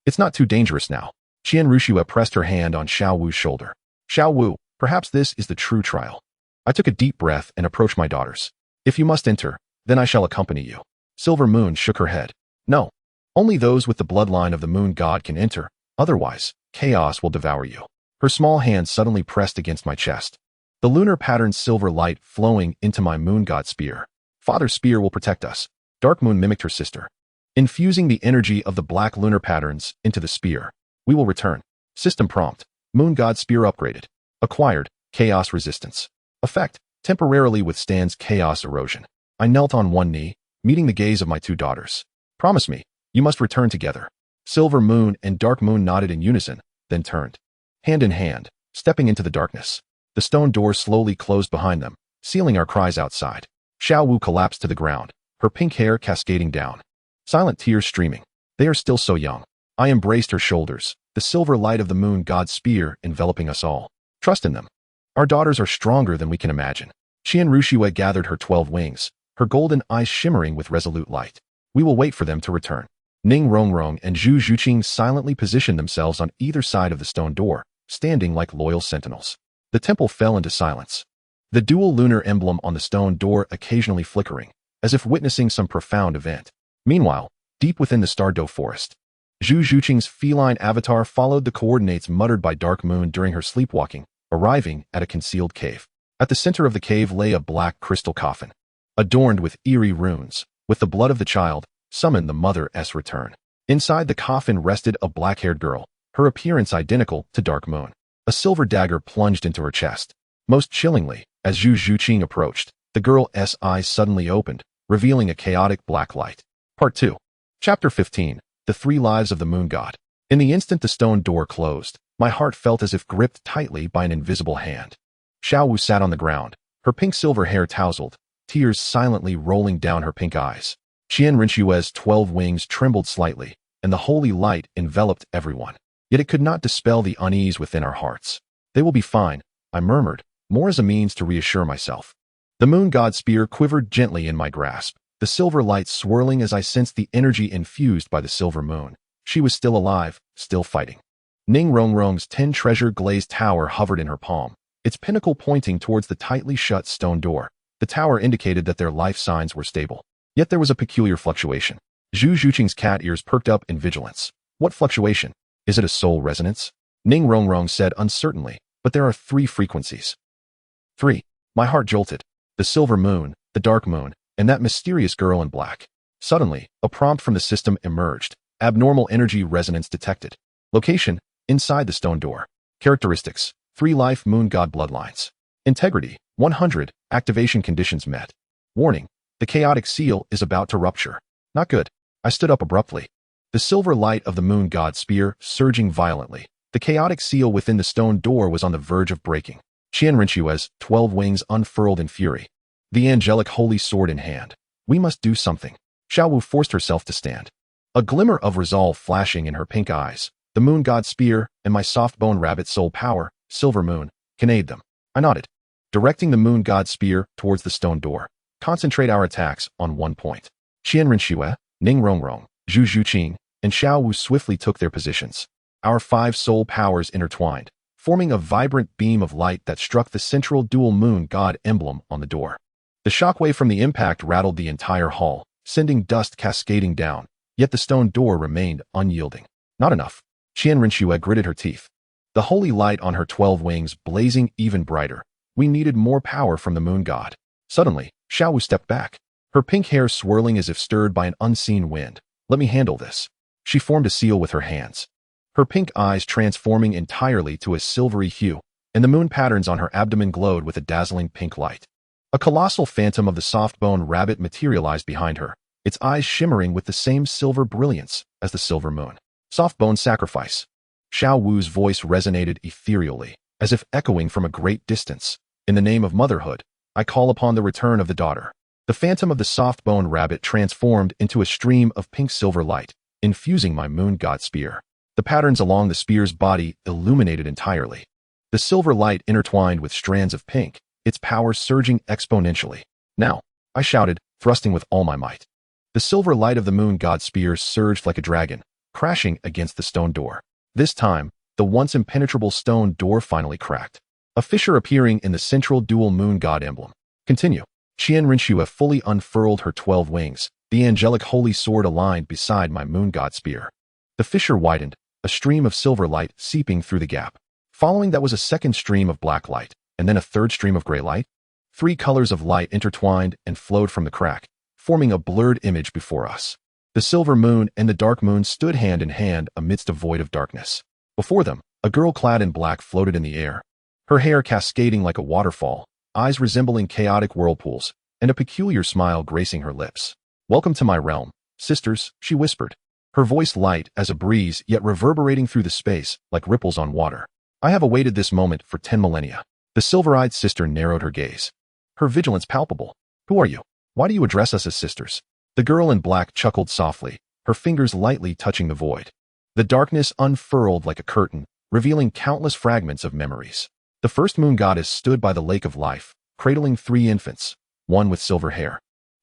It's not too dangerous now. Qian Rushua pressed her hand on Xiaowu's shoulder. Xiaowu, perhaps this is the true trial. I took a deep breath and approached my daughters. If you must enter, then I shall accompany you. Silver Moon shook her head. No. Only those with the bloodline of the moon god can enter, otherwise, chaos will devour you. Her small hand suddenly pressed against my chest. The lunar pattern's silver light flowing into my moon god spear. Father's spear will protect us. Dark Moon mimicked her sister. Infusing the energy of the black lunar patterns into the spear. We will return. System prompt. Moon god spear upgraded. Acquired. Chaos resistance. Effect. Temporarily withstands chaos erosion. I knelt on one knee, meeting the gaze of my two daughters. Promise me, you must return together. Silver Moon and Dark Moon nodded in unison, then turned. Hand in hand, stepping into the darkness. The stone door slowly closed behind them, sealing our cries outside. Xiaowu collapsed to the ground, her pink hair cascading down. Silent tears streaming. They are still so young. I embraced her shoulders, the silver light of the moon god's spear enveloping us all. Trust in them. Our daughters are stronger than we can imagine. Qian Rushua gathered her 12 wings, her golden eyes shimmering with resolute light. We will wait for them to return. Ning Rongrong and Zhu Zhuqing silently positioned themselves on either side of the stone door, standing like loyal sentinels. The temple fell into silence. The dual lunar emblem on the stone door occasionally flickering, as if witnessing some profound event. Meanwhile, deep within the Stardoe forest, Zhu Zhuqing's feline avatar followed the coordinates muttered by Dark Moon during her sleepwalking, arriving at a concealed cave. At the center of the cave lay a black crystal coffin, adorned with eerie runes. With the blood of the child, summon the mother's return. Inside the coffin rested a black-haired girl, her appearance identical to Dark Moon. A silver dagger plunged into her chest. Most chillingly, as Zhu Zhuqing approached, the girl's eyes suddenly opened, revealing a chaotic black light. Part 2. Chapter 15. The Three Lives of the Moon God. In the instant the stone door closed, my heart felt as if gripped tightly by an invisible hand. Xiaowu sat on the ground, her pink-silver hair tousled, tears silently rolling down her pink eyes. Qian Rinshue's 12 wings trembled slightly, and the holy light enveloped everyone. Yet it could not dispel the unease within our hearts. They will be fine, I murmured, more as a means to reassure myself. The moon god's spear quivered gently in my grasp, the silver light swirling as I sensed the energy infused by the silver moon. She was still alive, still fighting. Ning Rongrong's 10-treasure glazed tower hovered in her palm, its pinnacle pointing towards the tightly shut stone door. The tower indicated that their life signs were stable. Yet there was a peculiar fluctuation. Zhu Zhuqing's cat ears perked up in vigilance. What fluctuation? Is it a soul resonance? Ning Rongrong said uncertainly, but there are 3 frequencies. 3. My heart jolted. The silver moon, the dark moon, and that mysterious girl in black. Suddenly, a prompt from the system emerged. Abnormal energy resonance detected. Location, inside the stone door. Characteristics, 3 life moon god bloodlines. Integrity, 100, activation conditions met. Warning, the chaotic seal is about to rupture. Not good. I stood up abruptly. The silver light of the moon god's spear surging violently. The chaotic seal within the stone door was on the verge of breaking. Qian Rinshue's 12 wings unfurled in fury. The angelic holy sword in hand. We must do something. Xiaowu forced herself to stand. A glimmer of resolve flashing in her pink eyes. The moon god's spear and my soft bone rabbit soul power, silver moon, can aid them. I nodded, directing the moon god's spear towards the stone door. Concentrate our attacks on one point. Qian Rinshue, Ning Rongrong, Zhu Zhuqing, and Xiaowu swiftly took their positions. Our 5 soul powers intertwined, forming a vibrant beam of light that struck the central dual moon god emblem on the door. The shockwave from the impact rattled the entire hall, sending dust cascading down, yet the stone door remained unyielding. Not enough. Qian Rinshue gritted her teeth. The holy light on her 12 wings blazing even brighter. We needed more power from the moon god. Suddenly, Xiaowu stepped back, her pink hair swirling as if stirred by an unseen wind. Let me handle this. She formed a seal with her hands, her pink eyes transforming entirely to a silvery hue. and the moon patterns on her abdomen glowed with a dazzling pink light. A colossal phantom of the soft-bone rabbit materialized behind her, its eyes shimmering with the same silver brilliance as the silver moon. Soft-bone sacrifice. Xiao Wu's voice resonated ethereally, as if echoing from a great distance. In the name of motherhood, I call upon the return of the daughter. The phantom of the soft-bone rabbit transformed into a stream of pink-silver light, infusing my moon god spear. The patterns along the spear's body illuminated entirely. The silver light intertwined with strands of pink, its power surging exponentially. Now, I shouted, thrusting with all my might. The silver light of the moon god spear surged like a dragon, crashing against the stone door. This time, the once impenetrable stone door finally cracked, a fissure appearing in the central dual moon god emblem. Continue. Qian Rinxue fully unfurled her 12 wings, the angelic holy sword aligned beside my moon god spear. The fissure widened, a stream of silver light seeping through the gap. Following that was a second stream of black light, and then a third stream of gray light. 3 colors of light intertwined and flowed from the crack, forming a blurred image before us. The silver moon and the dark moon stood hand in hand amidst a void of darkness. Before them, a girl clad in black floated in the air, her hair cascading like a waterfall, eyes resembling chaotic whirlpools, and a peculiar smile gracing her lips. "Welcome to my realm, sisters," she whispered, her voice light as a breeze yet reverberating through the space like ripples on water. "I have awaited this moment for 10 millennia. The silver-eyed sister narrowed her gaze, her vigilance palpable. "Who are you? Why do you address us as sisters?" The girl in black chuckled softly, her fingers lightly touching the void. The darkness unfurled like a curtain, revealing countless fragments of memories. The first moon goddess stood by the lake of life, cradling 3 infants, one with silver hair,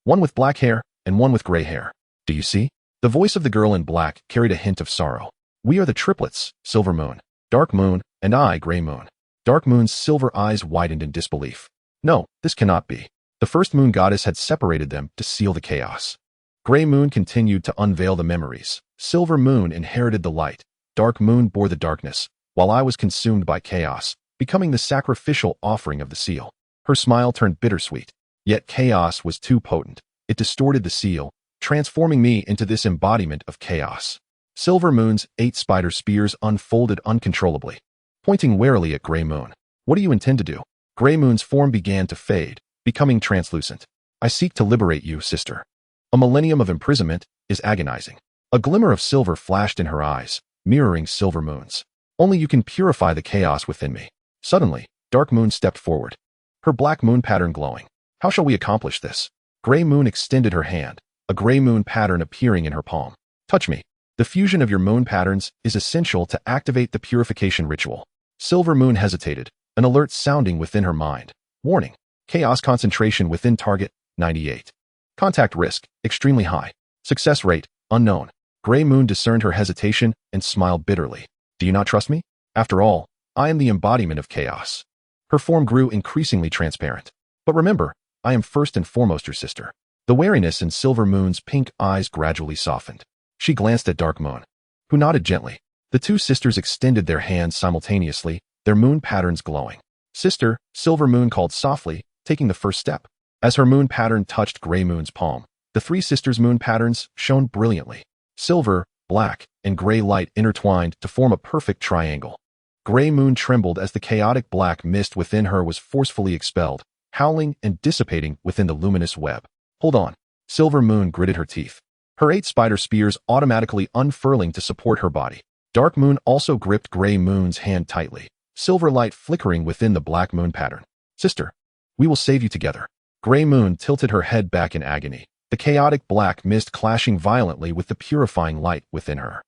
one with black hair, and one with gray hair. "Do you see?" The voice of the girl in black carried a hint of sorrow. "We are the triplets, Silver Moon, Dark Moon, and I, Gray Moon." Dark Moon's silver eyes widened in disbelief. "No, this cannot be." The first moon goddess had separated them to seal the chaos. Gray Moon continued to unveil the memories. Silver Moon inherited the light. Dark Moon bore the darkness, while I was consumed by chaos, becoming the sacrificial offering of the seal. Her smile turned bittersweet. Yet chaos was too potent. It distorted the seal, transforming me into this embodiment of chaos. Silver Moon's 8 spider spears unfolded uncontrollably, pointing warily at Gray Moon. "What do you intend to do?" Gray Moon's form began to fade, becoming translucent. "I seek to liberate you, sister. A millennium of imprisonment is agonizing." A glimmer of silver flashed in her eyes, mirroring Silver Moon's. "Only you can purify the chaos within me." Suddenly, Dark Moon stepped forward, her black moon pattern glowing. "How shall we accomplish this?" Gray Moon extended her hand, a gray moon pattern appearing in her palm. "Touch me. The fusion of your moon patterns is essential to activate the purification ritual." Silver Moon hesitated, an alert sounding within her mind. "Warning. Chaos concentration within target, 98. Contact risk, extremely high. Success rate, unknown." Gray Moon discerned her hesitation and smiled bitterly. "Do you not trust me? After all, I am the embodiment of chaos." Her form grew increasingly transparent. "But remember, I am first and foremost your sister." The wariness in Silver Moon's pink eyes gradually softened. She glanced at Dark Moon, who nodded gently. The 2 sisters extended their hands simultaneously, their moon patterns glowing. "Sister," Silver Moon called softly, taking the first step. As her moon pattern touched Gray Moon's palm, the 3 sisters' moon patterns shone brilliantly. Silver, black, and gray light intertwined to form a perfect triangle. Gray Moon trembled as the chaotic black mist within her was forcefully expelled, howling and dissipating within the luminous web. "Hold on." Silver Moon gritted her teeth, her 8 spider spears automatically unfurling to support her body. Dark Moon also gripped Gray Moon's hand tightly, silver light flickering within the black moon pattern. "Sister, we will save you together." Gray Moon tilted her head back in agony, the chaotic black mist clashing violently with the purifying light within her.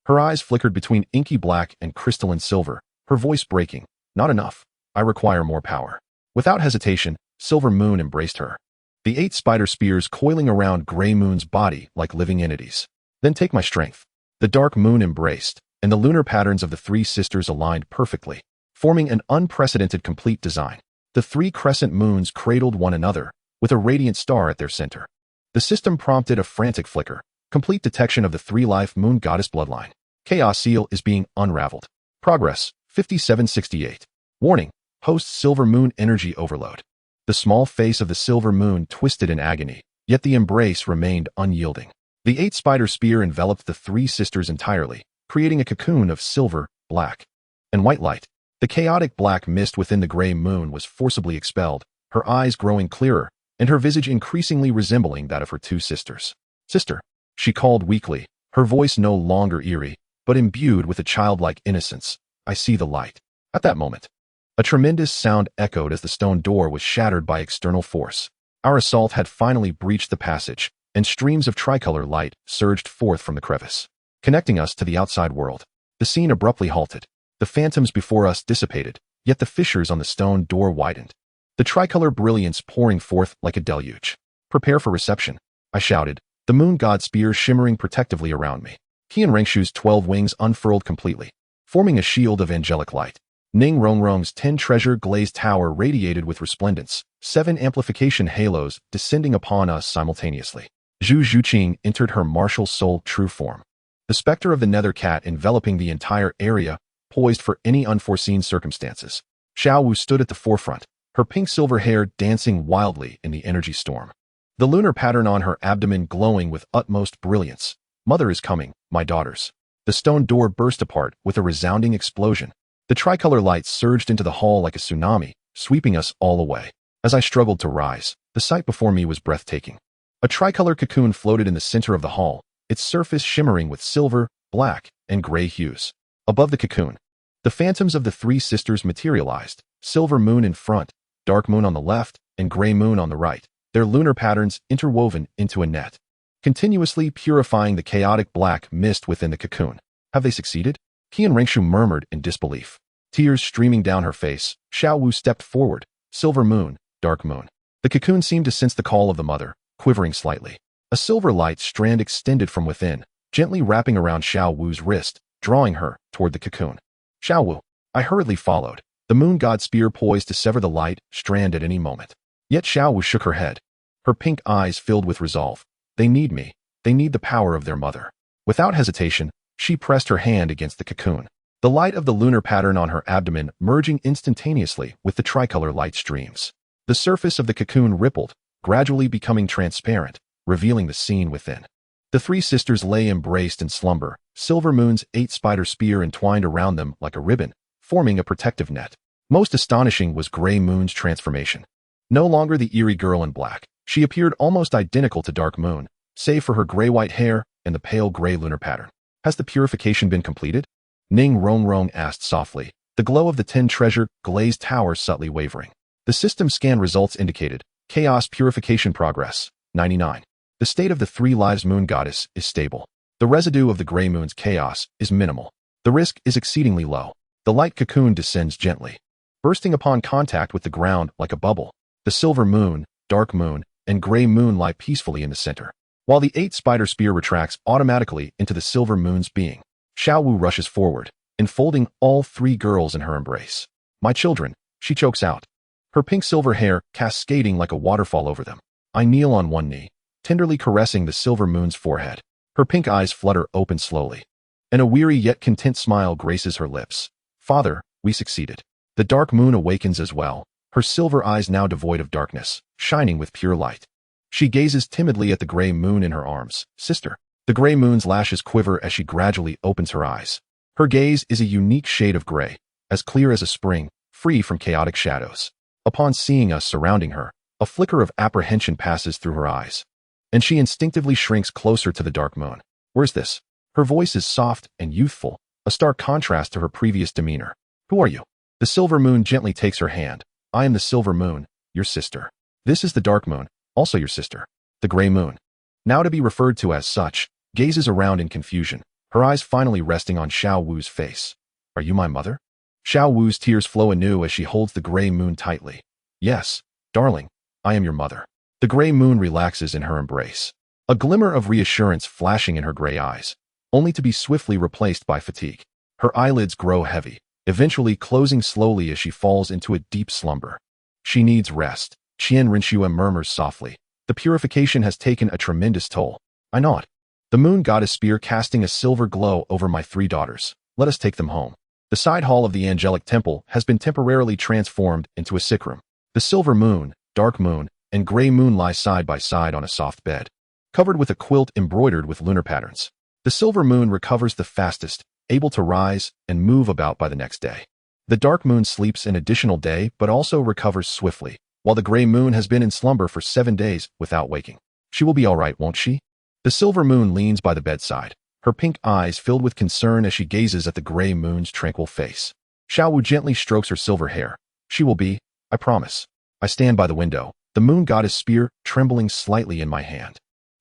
Her eyes flickered between inky black and crystalline silver, her voice breaking. "Not enough. I require more power." Without hesitation, Silver Moon embraced her, the 8 spider spears coiling around Gray Moon's body like living entities. "Then take my strength." The Dark Moon embraced, and the lunar patterns of the 3 sisters aligned perfectly, forming an unprecedented complete design. The 3 crescent moons cradled one another, with a radiant star at their center. The system prompted a frantic flicker, complete detection of the 3-life moon goddess bloodline. Chaos seal is being unraveled. Progress, 5768. Warning, host Silver Moon energy overload. The small face of the Silver Moon twisted in agony, yet the embrace remained unyielding. The 8 spider spear enveloped the 3 sisters entirely, creating a cocoon of silver, black, and white light. The chaotic black mist within the gray moon was forcibly expelled, her eyes growing clearer, and her visage increasingly resembling that of her two sisters. "Sister," she called weakly, her voice no longer eerie, but imbued with a childlike innocence. "I see the light." At that moment, a tremendous sound echoed as the stone door was shattered by external force. Our assault had finally breached the passage, and streams of tricolor light surged forth from the crevice, connecting us to the outside world. The scene abruptly halted. The phantoms before us dissipated, yet the fissures on the stone door widened, the tricolor brilliance pouring forth like a deluge. "Prepare for reception," I shouted, the moon god spear shimmering protectively around me. Qian Rengshu's 12 wings unfurled completely, forming a shield of angelic light. Ning Rongrong's 10 treasure glazed tower radiated with resplendence, 7 amplification halos descending upon us simultaneously. Zhu Zhuqing entered her martial soul true form, the specter of the nether cat enveloping the entire area, poised for any unforeseen circumstances. Xiao Wu stood at the forefront, her pink-silver hair dancing wildly in the energy storm, the lunar pattern on her abdomen glowing with utmost brilliance. "Mother is coming, my daughters." The stone door burst apart with a resounding explosion. The tricolor light surged into the hall like a tsunami, sweeping us all away. As I struggled to rise, the sight before me was breathtaking. A tricolor cocoon floated in the center of the hall, its surface shimmering with silver, black, and gray hues. Above the cocoon, the phantoms of the three sisters materialized, silver moon in front, dark moon on the left, and gray moon on the right, their lunar patterns interwoven into a net, continuously purifying the chaotic black mist within the cocoon. "Have they succeeded?" Qian Rengshu murmured in disbelief. Tears streaming down her face, Xiao Wu stepped forward. "Silver moon, dark moon." The cocoon seemed to sense the call of the mother, quivering slightly. A silver light strand extended from within, gently wrapping around Xiao Wu's wrist, drawing her toward the cocoon. "Xiao Wu." I hurriedly followed, the moon god spear poised to sever the light strand at any moment. Yet Xiao Wu shook her head, her pink eyes filled with resolve. "They need me. They need the power of their mother." Without hesitation, she pressed her hand against the cocoon, the light of the lunar pattern on her abdomen merging instantaneously with the tricolor light streams. The surface of the cocoon rippled, gradually becoming transparent, revealing the scene within. The three sisters lay embraced in slumber, Silver Moon's 8-spider spear entwined around them like a ribbon, forming a protective net. Most astonishing was Gray Moon's transformation. No longer the eerie girl in black, she appeared almost identical to Dark Moon, save for her gray-white hair and the pale gray lunar pattern. "Has the purification been completed?" Ning Rongrong asked softly, the glow of the 10 treasure glazed tower subtly wavering. The system scan results indicated, chaos purification progress, 99. The state of the 3 lives moon goddess is stable. The residue of the gray moon's chaos is minimal. The risk is exceedingly low. The light cocoon descends gently, bursting upon contact with the ground like a bubble. The silver moon, dark moon, and gray moon lie peacefully in the center, while the 8-spider spear retracts automatically into the silver moon's being. Xiao Wu rushes forward, enfolding all 3 girls in her embrace. "My children," she chokes out, her pink-silver hair cascading like a waterfall over them. I kneel on one knee, tenderly caressing the silver moon's forehead. Her pink eyes flutter open slowly, and a weary yet content smile graces her lips. "Father, we succeeded." The dark moon awakens as well, her silver eyes now devoid of darkness, shining with pure light. She gazes timidly at the gray moon in her arms. "Sister." The gray moon's lashes quiver as she gradually opens her eyes. Her gaze is a unique shade of gray, as clear as a spring, free from chaotic shadows. Upon seeing us surrounding her, a flicker of apprehension passes through her eyes, and she instinctively shrinks closer to the dark moon. "Where's this?" Her voice is soft and youthful, a stark contrast to her previous demeanor. "Who are you?" The silver moon gently takes her hand. "I am the silver moon, your sister." "This is the dark moon, also your sister." The gray moon, now to be referred to as such, gazes around in confusion, her eyes finally resting on Xiao Wu's face. "Are you my mother?" Xiao Wu's tears flow anew as she holds the gray moon tightly. "Yes, darling, I am your mother." The gray moon relaxes in her embrace, a glimmer of reassurance flashing in her gray eyes, only to be swiftly replaced by fatigue. Her eyelids grow heavy, eventually closing slowly as she falls into a deep slumber. "She needs rest," Qian Renshua murmurs softly. "The purification has taken a tremendous toll." I nod, the moon goddess spear casting a silver glow over my 3 daughters. "Let us take them home." The side hall of the angelic temple has been temporarily transformed into a sick room. The silver moon, dark moon, and gray moon lie side by side on a soft bed, covered with a quilt embroidered with lunar patterns. The silver moon recovers the fastest, able to rise and move about by the next day. The dark moon sleeps an additional day but also recovers swiftly, while the gray moon has been in slumber for 7 days without waking. She will be all right, won't she? The silver moon leans by the bedside, her pink eyes filled with concern as she gazes at the gray moon's tranquil face. Xiaowu gently strokes her silver hair. She will be, I promise. I stand by the window, the moon goddess spear trembling slightly in my hand.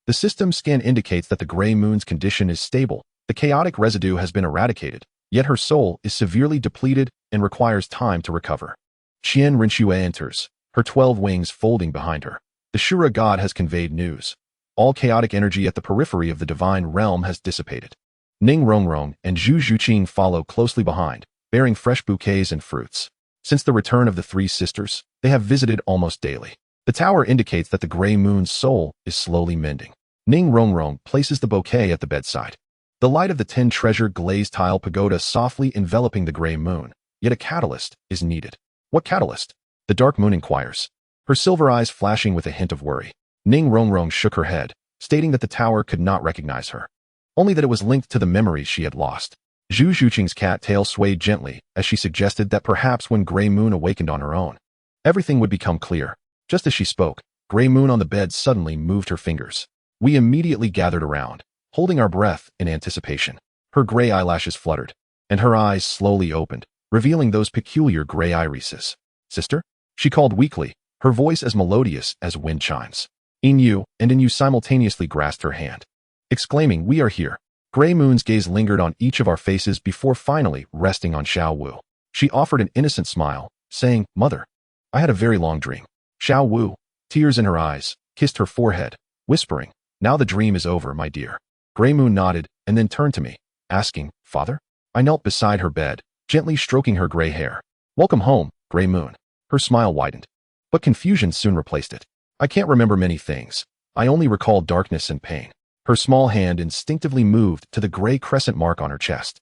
The system scan indicates that the gray moon's condition is stable. The chaotic residue has been eradicated, yet her soul is severely depleted and requires time to recover. Qian Rinxue enters, her 12 wings folding behind her. The Shura god has conveyed news. All chaotic energy at the periphery of the divine realm has dissipated. Ning Rongrong and Zhu Zhuqing follow closely behind, bearing fresh bouquets and fruits. Since the return of the 3 sisters, they have visited almost daily. The tower indicates that the gray moon's soul is slowly mending. Ning Rongrong places the bouquet at the bedside. The light of the 10 treasure glazed tile pagoda softly enveloping the gray moon, yet a catalyst is needed. What catalyst? The dark moon inquires, her silver eyes flashing with a hint of worry. Ning Rongrong shook her head, stating that the tower could not recognize her, only that it was linked to the memories she had lost. Zhu Zhuqing's cat tail swayed gently as she suggested that perhaps when Gray Moon awakened on her own, everything would become clear. Just as she spoke, Gray Moon on the bed suddenly moved her fingers. We immediately gathered around, holding our breath in anticipation. Her gray eyelashes fluttered, and her eyes slowly opened, revealing those peculiar gray irises. Sister? She called weakly, her voice as melodious as wind chimes. Yin and Yin simultaneously grasped her hand, exclaiming, "We are here." Gray Moon's gaze lingered on each of our faces before finally resting on Xiaowu. She offered an innocent smile, saying, "Mother, I had a very long dream." Xiaowu, tears in her eyes, kissed her forehead, whispering, "Now the dream is over, my dear." Gray Moon nodded and then turned to me, asking, "Father?" I knelt beside her bed, gently stroking her gray hair. "Welcome home, Gray Moon." Her smile widened, but confusion soon replaced it. "I can't remember many things. I only recall darkness and pain." Her small hand instinctively moved to the gray crescent mark on her chest.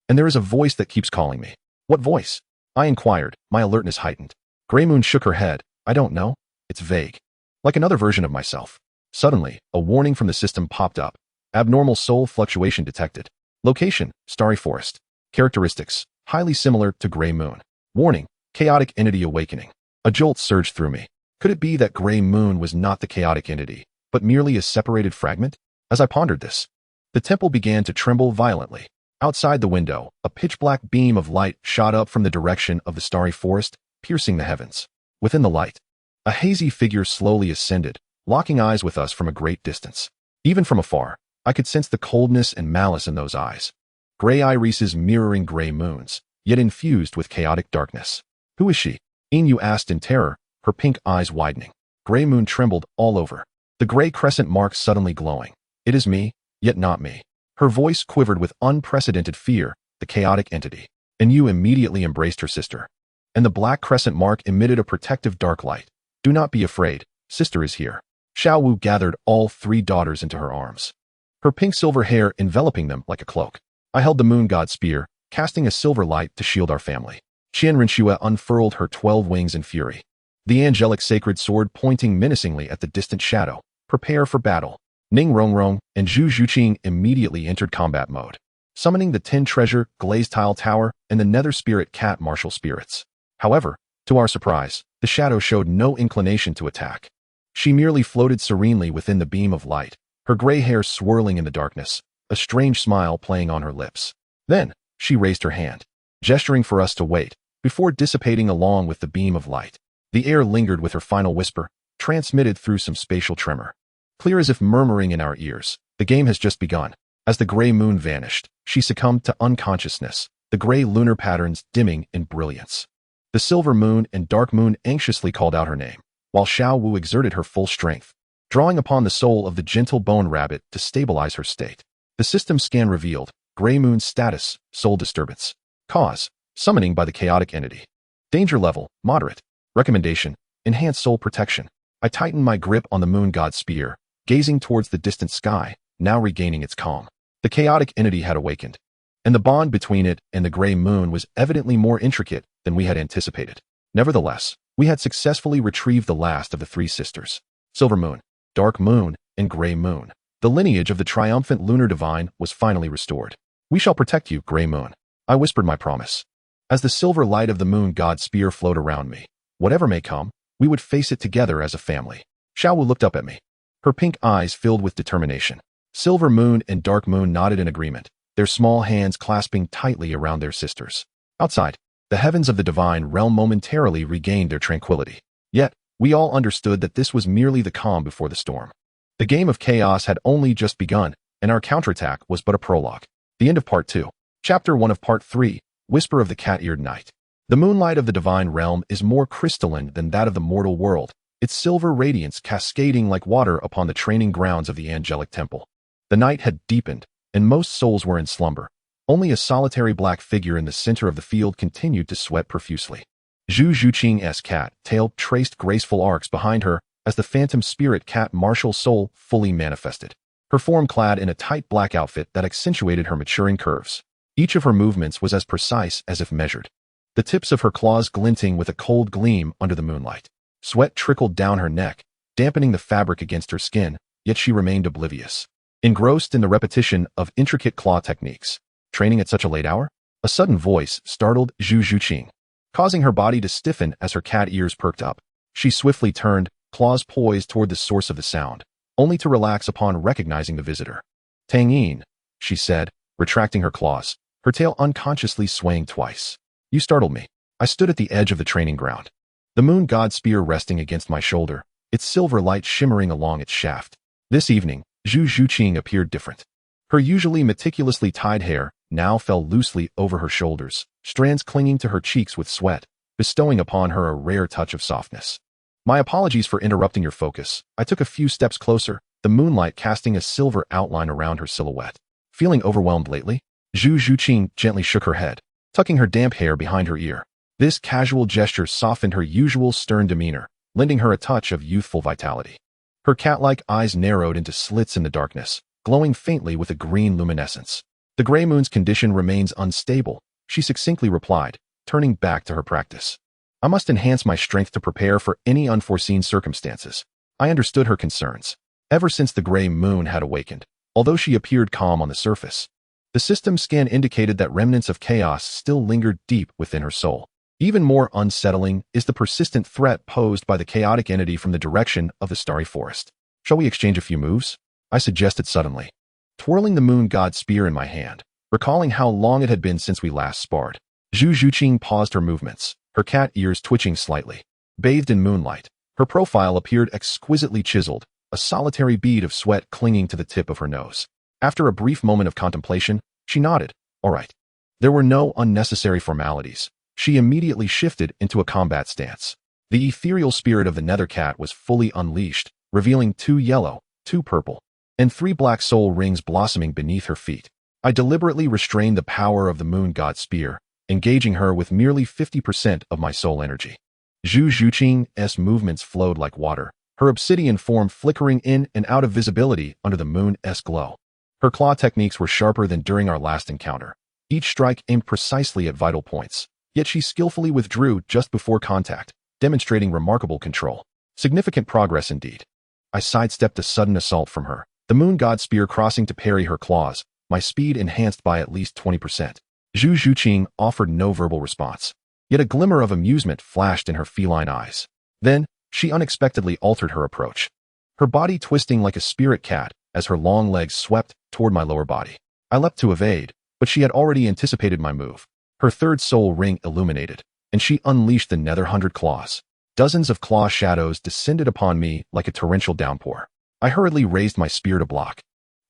"And there is a voice that keeps calling me." "What voice?" I inquired, my alertness heightened. Gray Moon shook her head. "I don't know. It's vague. Like another version of myself." Suddenly, a warning from the system popped up. Abnormal soul fluctuation detected. Location, Starry Forest. Characteristics, highly similar to Gray Moon. Warning, chaotic entity awakening. A jolt surged through me. Could it be that Gray Moon was not the chaotic entity, but merely a separated fragment? As I pondered this, the temple began to tremble violently. Outside the window, a pitch-black beam of light shot up from the direction of the starry forest, piercing the heavens. Within the light, a hazy figure slowly ascended, locking eyes with us from a great distance. Even from afar, I could sense the coldness and malice in those eyes. Gray irises mirroring Gray Moons, yet infused with chaotic darkness. "Who is she?" Yin asked in terror, her pink eyes widening. Gray Moon trembled all over, the gray crescent mark suddenly glowing. "It is me, yet not me." Her voice quivered with unprecedented fear, the chaotic entity. And you immediately embraced her sister. And the black crescent mark emitted a protective dark light. "Do not be afraid, sister is here." Xiaowu gathered all 3 daughters into her arms, her pink-silver hair enveloping them like a cloak. I held the moon god spear, casting a silver light to shield our family. Qian Rinxue unfurled her 12 wings in fury, the angelic sacred sword pointing menacingly at the distant shadow. "Prepare for battle." Ning Rongrong and Zhu Zhuqing immediately entered combat mode, summoning the 10 treasure glazed tile tower and the nether spirit cat martial spirits. However, to our surprise, the shadow showed no inclination to attack. She merely floated serenely within the beam of light, her gray hair swirling in the darkness, a strange smile playing on her lips. Then, she raised her hand, gesturing for us to wait, before dissipating along with the beam of light. The air lingered with her final whisper, transmitted through some spatial tremor. Clear as if murmuring in our ears, "The game has just begun." As the gray moon vanished, she succumbed to unconsciousness, the gray lunar patterns dimming in brilliance. The silver moon and dark moon anxiously called out her name, while Xiaowu exerted her full strength, drawing upon the soul of the gentle bone rabbit to stabilize her state. The system scan revealed, Gray Moon's status, soul disturbance. Cause, summoning by the chaotic entity. Danger level, moderate. Recommendation, enhance soul protection. I tightened my grip on the moon god spear, gazing towards the distant sky, now regaining its calm. The chaotic entity had awakened, and the bond between it and the gray moon was evidently more intricate than we had anticipated. Nevertheless, we had successfully retrieved the last of the 3 sisters. Silver Moon, Dark Moon, and Gray Moon. The lineage of the triumphant lunar divine was finally restored. "We shall protect you, Gray Moon." I whispered my promise. As the silver light of the moon god's spear flowed around me, whatever may come, we would face it together as a family. Xiaowu looked up at me, her pink eyes filled with determination. Silver Moon and Dark Moon nodded in agreement, their small hands clasping tightly around their sisters. Outside, the heavens of the divine realm momentarily regained their tranquility. Yet, we all understood that this was merely the calm before the storm. The game of chaos had only just begun, and our counterattack was but a prologue. The end of Part 2. Chapter 1 of Part 3, Whisper of the Cat-Eared Night. The moonlight of the divine realm is more crystalline than that of the mortal world, its silver radiance cascading like water upon the training grounds of the angelic temple. The night had deepened, and most souls were in slumber. Only a solitary black figure in the center of the field continued to sweat profusely. Zhu Zhuqing's cat tail traced graceful arcs behind her as the phantom spirit cat martial soul fully manifested. Her form clad in a tight black outfit that accentuated her maturing curves. Each of her movements was as precise as if measured. The tips of her claws glinting with a cold gleam under the moonlight. Sweat trickled down her neck, dampening the fabric against her skin, yet she remained oblivious. Engrossed in the repetition of intricate claw techniques. Training at such a late hour? A sudden voice startled Zhu Zhuqing, causing her body to stiffen as her cat ears perked up. She swiftly turned, claws poised toward the source of the sound, only to relax upon recognizing the visitor. Tang Yin, she said, retracting her claws, her tail unconsciously swaying twice. You startled me. I stood at the edge of the training ground. The moon god's spear resting against my shoulder, its silver light shimmering along its shaft. This evening, Zhu Zhuqing appeared different. Her usually meticulously tied hair now fell loosely over her shoulders, strands clinging to her cheeks with sweat, bestowing upon her a rare touch of softness. My apologies for interrupting your focus. I took a few steps closer, the moonlight casting a silver outline around her silhouette. Feeling overwhelmed lately? Zhu Zhuqing gently shook her head, tucking her damp hair behind her ear. This casual gesture softened her usual stern demeanor, lending her a touch of youthful vitality. Her cat-like eyes narrowed into slits in the darkness, glowing faintly with a green luminescence. The gray moon's condition remains unstable, she succinctly replied, turning back to her practice. I must enhance my strength to prepare for any unforeseen circumstances. I understood her concerns. Ever since the gray moon had awakened, although she appeared calm on the surface, the system scan indicated that remnants of chaos still lingered deep within her soul. Even more unsettling is the persistent threat posed by the chaotic entity from the direction of the starry forest. Shall we exchange a few moves? I suggested suddenly, twirling the moon god's spear in my hand, recalling how long it had been since we last sparred. Zhu Zhuqing paused her movements, her cat ears twitching slightly. Bathed in moonlight, her profile appeared exquisitely chiseled, a solitary bead of sweat clinging to the tip of her nose. After a brief moment of contemplation, she nodded. All right. There were no unnecessary formalities. She immediately shifted into a combat stance. The ethereal spirit of the nether cat was fully unleashed, revealing 2 yellow, 2 purple, and 3 black soul rings blossoming beneath her feet. I deliberately restrained the power of the moon god's spear, engaging her with merely 50% of my soul energy. Zhu Zhuqing's movements flowed like water, her obsidian form flickering in and out of visibility under the moon's glow. Her claw techniques were sharper than during our last encounter. Each strike aimed precisely at vital points. Yet she skillfully withdrew just before contact, demonstrating remarkable control. Significant progress indeed. I sidestepped a sudden assault from her, the moon god's spear crossing to parry her claws, my speed enhanced by at least 20%. Zhu Zhuqing offered no verbal response, yet a glimmer of amusement flashed in her feline eyes. Then, she unexpectedly altered her approach, her body twisting like a spirit cat as her long legs swept toward my lower body. I leapt to evade, but she had already anticipated my move. Her 3rd soul ring illuminated, and she unleashed the nether 100 claws. Dozens of claw shadows descended upon me like a torrential downpour. I hurriedly raised my spear to block,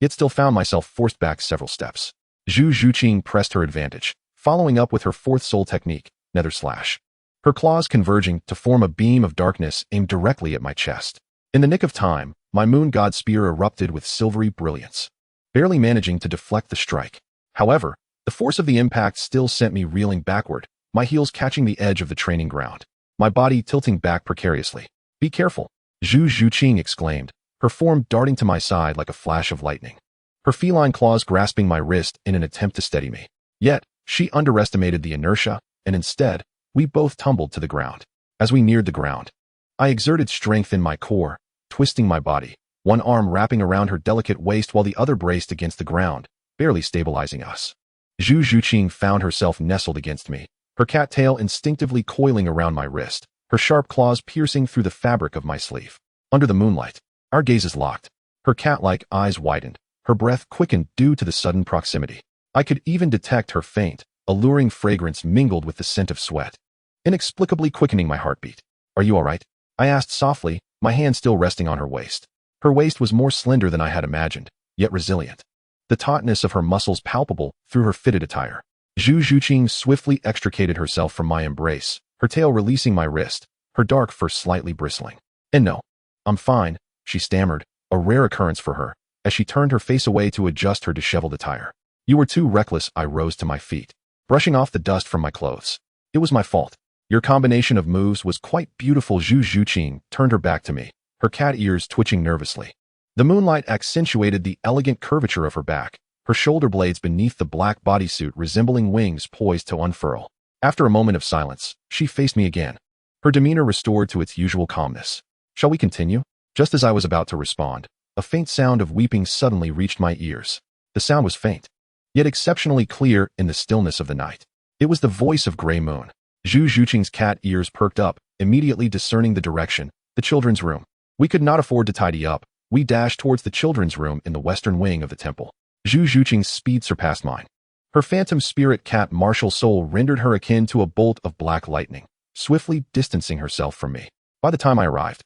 yet still found myself forced back several steps. Zhu Zhuqing pressed her advantage, following up with her 4th soul technique, nether slash. Her claws converging to form a beam of darkness aimed directly at my chest. In the nick of time, my moon god spear erupted with silvery brilliance, barely managing to deflect the strike. However, the force of the impact still sent me reeling backward, my heels catching the edge of the training ground, my body tilting back precariously. Be careful, Zhu Zhuqing exclaimed, her form darting to my side like a flash of lightning, her feline claws grasping my wrist in an attempt to steady me. Yet, she underestimated the inertia, and instead, we both tumbled to the ground. As we neared the ground, I exerted strength in my core, twisting my body, one arm wrapping around her delicate waist while the other braced against the ground, barely stabilizing us. Zhu Zhuqing found herself nestled against me, her cat tail instinctively coiling around my wrist, her sharp claws piercing through the fabric of my sleeve. Under the moonlight, our gazes locked. Her cat-like eyes widened, her breath quickened due to the sudden proximity. I could even detect her faint, alluring fragrance mingled with the scent of sweat, inexplicably quickening my heartbeat. "Are you all right?" I asked softly, my hand still resting on her waist. Her waist was more slender than I had imagined, yet resilient. The tautness of her muscles palpable through her fitted attire. Zhu Zhuqing swiftly extricated herself from my embrace, her tail releasing my wrist, her dark fur slightly bristling. "And no, I'm fine," she stammered, a rare occurrence for her, as she turned her face away to adjust her disheveled attire. "You were too reckless." I rose to my feet, brushing off the dust from my clothes. "It was my fault. Your combination of moves was quite beautiful." Zhu Zhuqing turned her back to me, her cat ears twitching nervously. The moonlight accentuated the elegant curvature of her back, her shoulder blades beneath the black bodysuit resembling wings poised to unfurl. After a moment of silence, she faced me again, her demeanor restored to its usual calmness. "Shall we continue?" Just as I was about to respond, a faint sound of weeping suddenly reached my ears. The sound was faint, yet exceptionally clear in the stillness of the night. It was the voice of Gray Moon. Zhu Zhuqing's cat ears perked up, immediately discerning the direction, the children's room. We could not afford to tidy up. We dashed towards the children's room in the western wing of the temple. Zhu Zhuqing's speed surpassed mine. Her phantom spirit cat martial soul rendered her akin to a bolt of black lightning, swiftly distancing herself from me. By the time I arrived,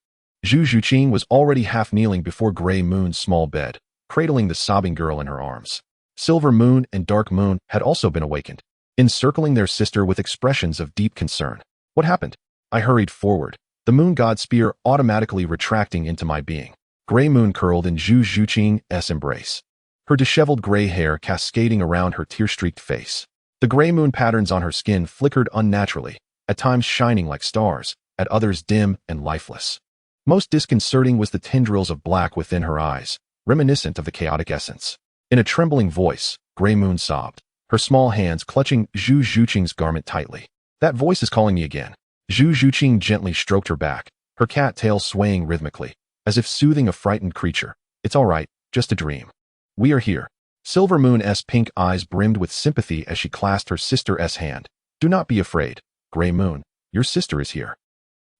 Zhu Zhuqing was already half kneeling before Gray Moon's small bed, cradling the sobbing girl in her arms. Silver Moon and Dark Moon had also been awakened, encircling their sister with expressions of deep concern. "What happened?" I hurried forward, the moon god spear automatically retracting into my being. Gray Moon curled in Zhu Zhuqing's embrace, her disheveled gray hair cascading around her tear-streaked face. The gray moon patterns on her skin flickered unnaturally, at times shining like stars, at others dim and lifeless. Most disconcerting was the tendrils of black within her eyes, reminiscent of the chaotic essence. In a trembling voice, Gray Moon sobbed, her small hands clutching Zhu Zhuqing's garment tightly. "That voice is calling me again." Zhu Zhuqing gently stroked her back, her cat tail swaying rhythmically, as if soothing a frightened creature. "It's all right, just a dream. We are here." Silver Moon's pink eyes brimmed with sympathy as she clasped her sister's hand. "Do not be afraid, Gray Moon, your sister is here."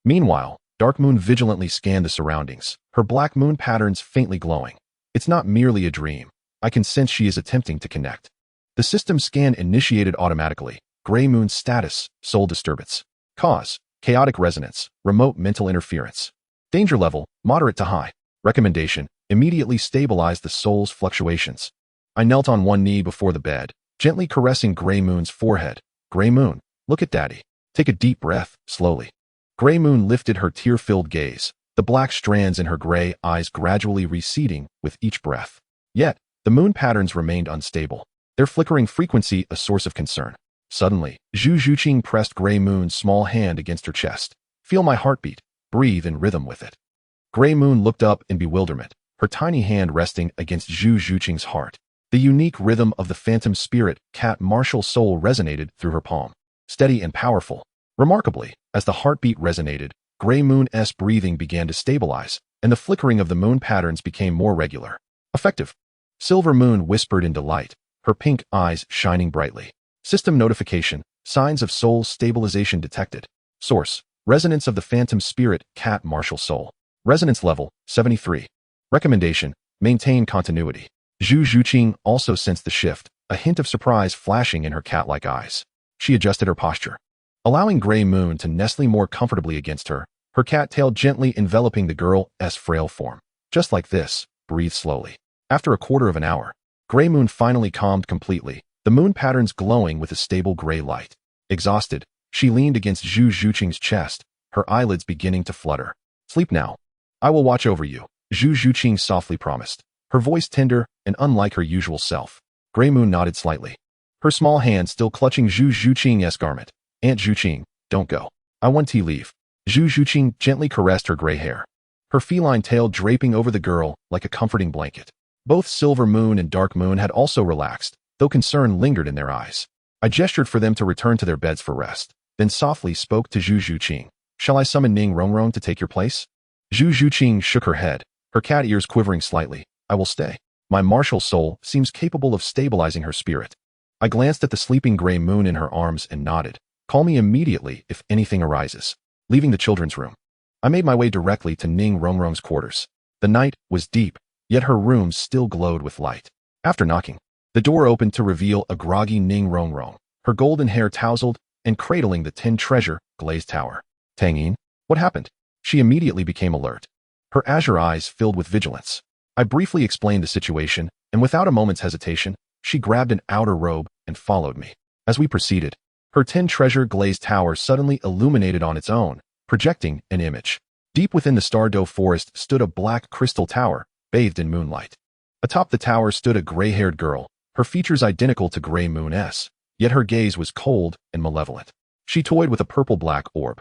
Meanwhile, Dark Moon vigilantly scanned the surroundings, her black moon patterns faintly glowing. "It's not merely a dream. I can sense she is attempting to connect." The system scan initiated automatically. Gray Moon's status, soul disturbance. Cause, chaotic resonance, remote mental interference. Danger level, moderate to high. Recommendation, immediately stabilize the soul's fluctuations. I knelt on one knee before the bed, gently caressing Gray Moon's forehead. "Gray Moon, look at Daddy. Take a deep breath, slowly." Gray Moon lifted her tear-filled gaze, the black strands in her gray eyes gradually receding with each breath. Yet, the moon patterns remained unstable, their flickering frequency a source of concern. Suddenly, Zhu Zhuqing pressed Gray Moon's small hand against her chest. "Feel my heartbeat. Breathe in rhythm with it." Gray Moon looked up in bewilderment, her tiny hand resting against Zhu Zhuqing's heart. The unique rhythm of the phantom spirit cat martial soul resonated through her palm, steady and powerful. Remarkably, as the heartbeat resonated, Gray Moon's breathing began to stabilize, and the flickering of the moon patterns became more regular. "Effective." Silver Moon whispered in delight, her pink eyes shining brightly. System notification, signs of soul stabilization detected. Source, resonance of the phantom spirit cat martial soul. Resonance level, 73. Recommendation, maintain continuity. Zhu Zhuqing also sensed the shift, a hint of surprise flashing in her cat-like eyes. She adjusted her posture, allowing Gray Moon to nestle more comfortably against her, her cat tail gently enveloping the girl's frail form. "Just like this, breathe slowly." After a quarter of an hour, Gray Moon finally calmed completely, the moon patterns glowing with a stable gray light. Exhausted, she leaned against Zhu Zhuqing's chest, her eyelids beginning to flutter. "Sleep now. I will watch over you," Zhu Zhuqing softly promised, her voice tender and unlike her usual self. Gray Moon nodded slightly, her small hand still clutching Zhu Zhuqing's garment. "Aunt Zhuqing, don't go. I want to leave." Zhu Zhuqing gently caressed her gray hair, her feline tail draping over the girl like a comforting blanket. Both Silver Moon and Dark Moon had also relaxed, though concern lingered in their eyes. I gestured for them to return to their beds for rest, then softly spoke to Zhu Zhuqing. "Shall I summon Ning Rongrong to take your place?" Zhu Zhuqing shook her head, her cat ears quivering slightly. "I will stay. My martial soul seems capable of stabilizing her spirit." I glanced at the sleeping Gray Moon in her arms and nodded. Call me immediately if anything arises. Leaving the children's room, I made my way directly to Ning Rongrong's quarters. The night was deep, yet her room still glowed with light. After knocking, the door opened to reveal a groggy Ning Rongrong, her golden hair tousled and cradling the tin treasure glazed tower. Tang Yin, what happened? She immediately became alert. Her azure eyes filled with vigilance. I briefly explained the situation, and without a moment's hesitation, she grabbed an outer robe and followed me. As we proceeded, her tin treasure glazed tower suddenly illuminated on its own, projecting an image. Deep within the Douluo forest stood a black crystal tower, bathed in moonlight. Atop the tower stood a gray-haired girl, her features identical to Grey Moon's, yet her gaze was cold and malevolent. She toyed with a purple-black orb,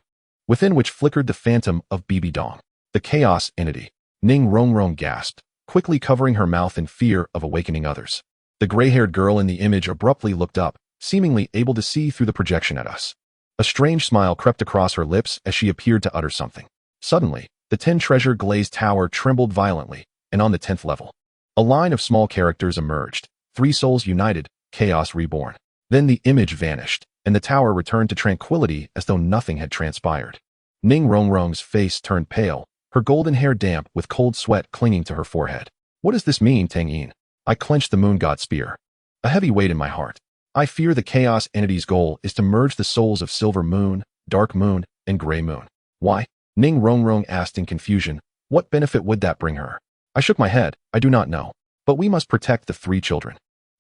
within which flickered the phantom of Bibi Dong, the chaos entity. Ning Rongrong gasped, quickly covering her mouth in fear of awakening others. The gray-haired girl in the image abruptly looked up, seemingly able to see through the projection at us. A strange smile crept across her lips as she appeared to utter something. Suddenly, the tin treasure glazed tower trembled violently, and on the 10th level, a line of small characters emerged, 3 souls united, chaos reborn. Then the image vanished, and the tower returned to tranquility as though nothing had transpired. Ning Rongrong's face turned pale, her golden hair damp with cold sweat clinging to her forehead. What does this mean, Tang Yin? I clenched the moon god spear, a heavy weight in my heart. I fear the chaos entity's goal is to merge the souls of Silver Moon, Dark Moon, and Gray Moon. Why? Ning Rongrong asked in confusion. What benefit would that bring her? I shook my head. I do not know. But we must protect the 3 children.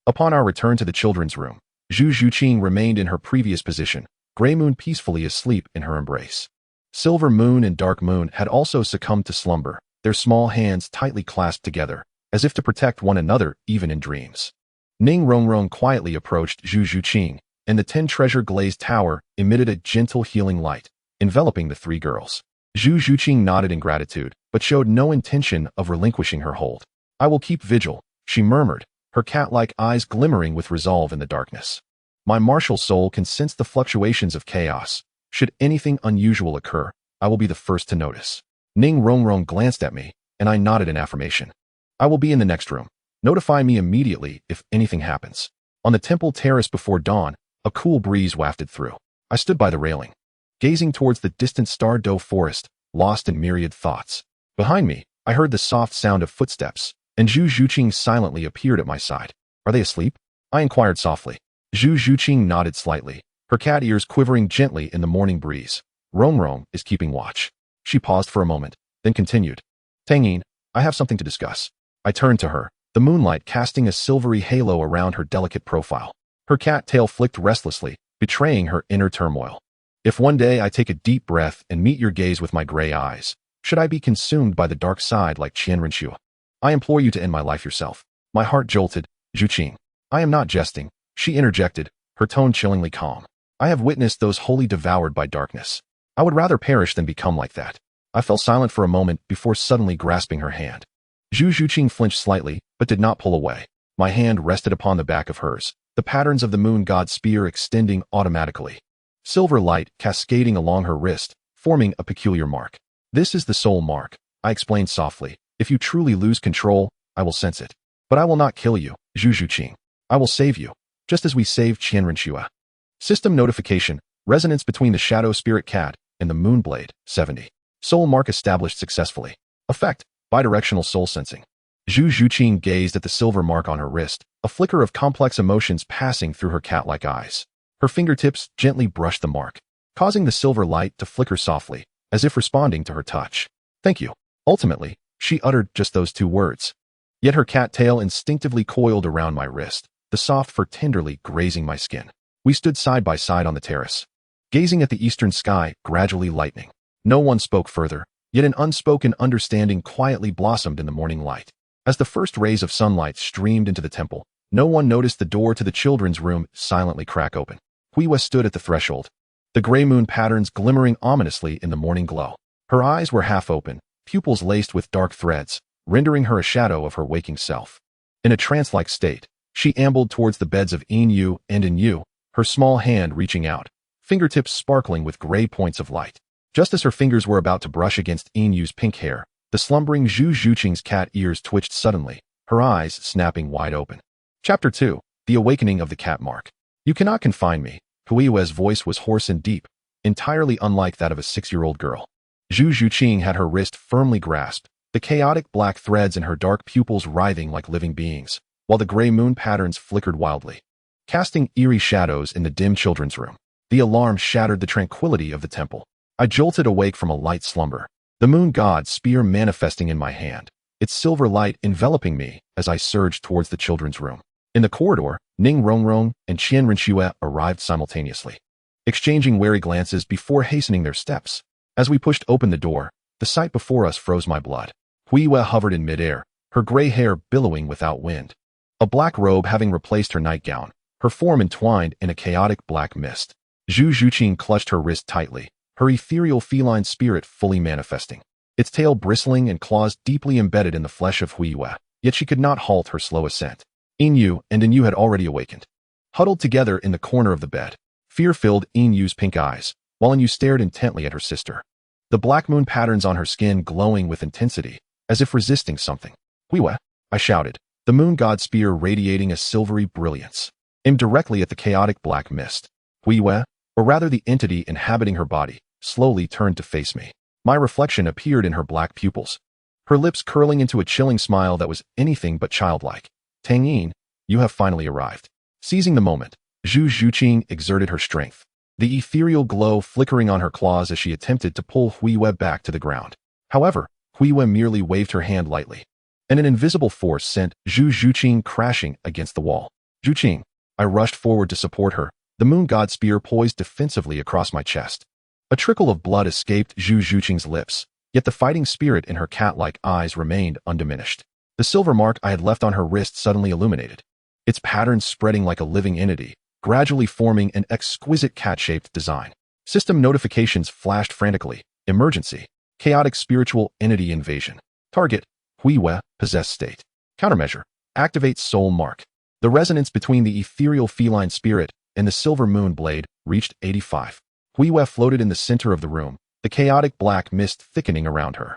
Upon our return to the children's room, Zhu Zhuqing remained in her previous position, Gray Moon peacefully asleep in her embrace. Silver Moon and Dark Moon had also succumbed to slumber, their small hands tightly clasped together, as if to protect one another even in dreams. Ning Rongrong quietly approached Zhu Zhuqing, and the 10 treasure glazed tower emitted a gentle healing light, enveloping the 3 girls. Zhu Zhuqing nodded in gratitude, but showed no intention of relinquishing her hold. I will keep vigil, she murmured, her cat-like eyes glimmering with resolve in the darkness. My martial soul can sense the fluctuations of chaos. Should anything unusual occur, I will be the first to notice. Ning Rongrong glanced at me, and I nodded in affirmation. I will be in the next room. Notify me immediately if anything happens. On the temple terrace before dawn, a cool breeze wafted through. I stood by the railing, gazing towards the distant Douluo forest, lost in myriad thoughts. Behind me, I heard the soft sound of footsteps, and Zhu Zhuqing silently appeared at my side. Are they asleep? I inquired softly. Zhu Zhuqing nodded slightly, her cat ears quivering gently in the morning breeze. Rongrong is keeping watch. She paused for a moment, then continued. Tang Yin, I have something to discuss. I turned to her, the moonlight casting a silvery halo around her delicate profile. Her cat tail flicked restlessly, betraying her inner turmoil. If one day I take a deep breath and meet your gaze with my gray eyes, should I be consumed by the dark side like Qianrenxue? I implore you to end my life yourself. My heart jolted. Zhuqing, I am not jesting, she interjected, her tone chillingly calm. I have witnessed those wholly devoured by darkness. I would rather perish than become like that. I fell silent for a moment before suddenly grasping her hand. Zhu Zhuqing flinched slightly, but did not pull away. My hand rested upon the back of hers, the patterns of the moon god's spear extending automatically. Silver light cascading along her wrist, forming a peculiar mark. This is the soul mark, I explained softly. If you truly lose control, I will sense it. But I will not kill you, Zhu Zhuqing. I will save you, just as we saved Qianrenxue. System notification, resonance between the shadow spirit cat and the moonblade, 70. Soul mark established successfully. Effect, bidirectional soul sensing. Zhu Zhuqing gazed at the silver mark on her wrist, a flicker of complex emotions passing through her cat-like eyes. Her fingertips gently brushed the mark, causing the silver light to flicker softly, as if responding to her touch. Thank you. Ultimately, she uttered just those 2 words. Yet her cat tail instinctively coiled around my wrist, the soft fur tenderly grazing my skin. We stood side by side on the terrace, gazing at the eastern sky gradually lightening. No one spoke further, yet an unspoken understanding quietly blossomed in the morning light. As the first rays of sunlight streamed into the temple, no one noticed the door to the children's room silently crack open. Huiwa stood at the threshold, the gray moon patterns glimmering ominously in the morning glow. Her eyes were half open, pupils laced with dark threads, rendering her a shadow of her waking self. In a trance-like state, she ambled towards the beds of Yin and Yin, her small hand reaching out, fingertips sparkling with gray points of light. Just as her fingers were about to brush against Yin's pink hair, the slumbering Zhu Zhuqing's cat ears twitched suddenly, her eyes snapping wide open. Chapter 2. The Awakening of the Cat Mark. You cannot confine me, Huiyue's voice was hoarse and deep, entirely unlike that of a 6-year-old girl. Zhu Zhuqing had her wrist firmly grasped, the chaotic black threads in her dark pupils writhing like living beings, while the gray moon patterns flickered wildly, casting eerie shadows in the dim children's room. The alarm shattered the tranquility of the temple. I jolted awake from a light slumber, the moon god's spear manifesting in my hand, its silver light enveloping me as I surged towards the children's room. In the corridor, Ning Rongrong and Qian Renxue arrived simultaneously, exchanging wary glances before hastening their steps. As we pushed open the door, the sight before us froze my blood. Huiyue hovered in midair, her gray hair billowing without wind, a black robe having replaced her nightgown, her form entwined in a chaotic black mist. Zhu Zhuqing clutched her wrist tightly, her ethereal feline spirit fully manifesting, its tail bristling and claws deeply embedded in the flesh of Huiyue, yet she could not halt her slow ascent. Yin and Yin had already awakened. Huddled together in the corner of the bed, fear filled Yin's pink eyes, while Yin stared intently at her sister, the black moon patterns on her skin glowing with intensity, as if resisting something. Huiyue, I shouted, the moon god spear radiating a silvery brilliance, aimed directly at the chaotic black mist. Huiyue, or rather the entity inhabiting her body, slowly turned to face me. My reflection appeared in her black pupils, her lips curling into a chilling smile that was anything but childlike. Tang Yin, you have finally arrived. Seizing the moment, Zhu Zhuqing exerted her strength, the ethereal glow flickering on her claws as she attempted to pull Huiyue back to the ground. However, Huiyue merely waved her hand lightly, and an invisible force sent Zhu Zhuqing crashing against the wall. Zhuqing, I rushed forward to support her, the moon god spear poised defensively across my chest. A trickle of blood escaped Zhu Zhuqing's lips, yet the fighting spirit in her cat-like eyes remained undiminished. The silver mark I had left on her wrist suddenly illuminated, its patterns spreading like a living entity, gradually forming an exquisite cat-shaped design. System notifications flashed frantically. Emergency. Chaotic spiritual entity invasion. Target. Huiyue, possessed state. Countermeasure. Activate soul mark. The resonance between the ethereal feline spirit and the silver moon blade reached 85. Huiyue floated in the center of the room, the chaotic black mist thickening around her.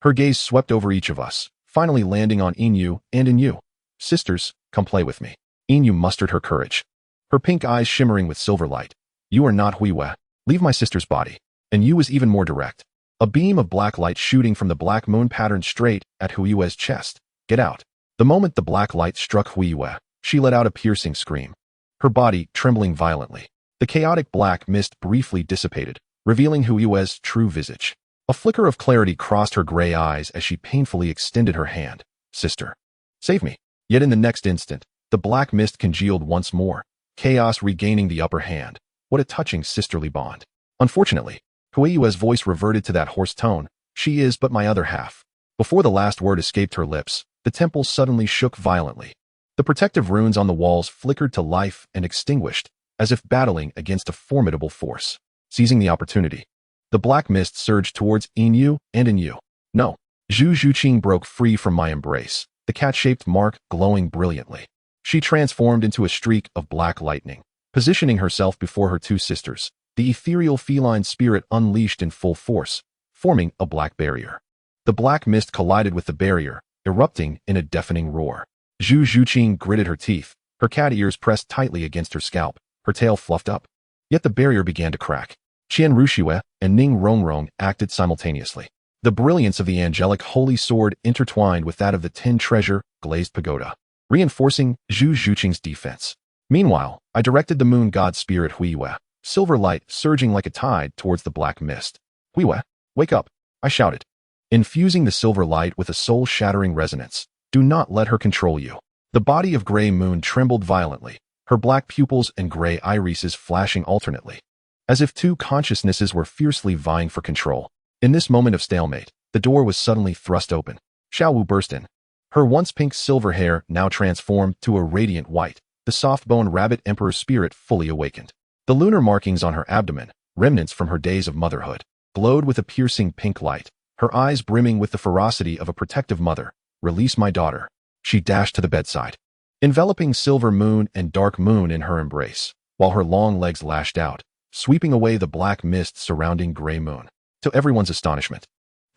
Her gaze swept over each of us, finally landing on Yin and Yin. Sisters, come play with me. Yin mustered her courage, her pink eyes shimmering with silver light. You are not Huiyue. Leave my sister's body. And Yu was even more direct, a beam of black light shooting from the black moon pattern straight at Huiyue's chest. Get out. The moment the black light struck Huiyue, she let out a piercing scream, her body trembling violently. The chaotic black mist briefly dissipated, revealing Huiyue's true visage. A flicker of clarity crossed her gray eyes as she painfully extended her hand. Sister, save me. Yet in the next instant, the black mist congealed once more, chaos regaining the upper hand. What a touching sisterly bond. Unfortunately, Huiyue's voice reverted to that hoarse tone. She is but my other half. Before the last word escaped her lips, the temple suddenly shook violently. The protective runes on the walls flickered to life and extinguished, as if battling against a formidable force. Seizing the opportunity, the black mist surged towards Yin and Yin. No. Zhu Zhuqing broke free from my embrace, the cat-shaped mark glowing brilliantly. She transformed into a streak of black lightning, positioning herself before her two sisters, the ethereal feline spirit unleashed in full force, forming a black barrier. The black mist collided with the barrier, erupting in a deafening roar. Zhu Zhuqing gritted her teeth, her cat ears pressed tightly against her scalp, her tail fluffed up. Yet the barrier began to crack. Qian Renxue and Ning Rongrong acted simultaneously. The brilliance of the angelic holy sword intertwined with that of the 10 treasure glazed pagoda, reinforcing Zhu Zhuqing's defense. Meanwhile, I directed the moon god spirit Huiyue, silver light surging like a tide towards the black mist. Huiyue, wake up, I shouted, infusing the silver light with a soul-shattering resonance. Do not let her control you. The body of Gray Moon trembled violently, her black pupils and gray irises flashing alternately, as if two consciousnesses were fiercely vying for control. In this moment of stalemate, the door was suddenly thrust open. Xiaowu burst in, her once pink silver hair now transformed to a radiant white, the soft-boned rabbit emperor spirit fully awakened. The lunar markings on her abdomen, remnants from her days of motherhood, glowed with a piercing pink light, her eyes brimming with the ferocity of a protective mother. Release my daughter. She dashed to the bedside, enveloping Silver Moon and Dark Moon in her embrace, while her long legs lashed out, sweeping away the black mist surrounding Gray Moon. To everyone's astonishment,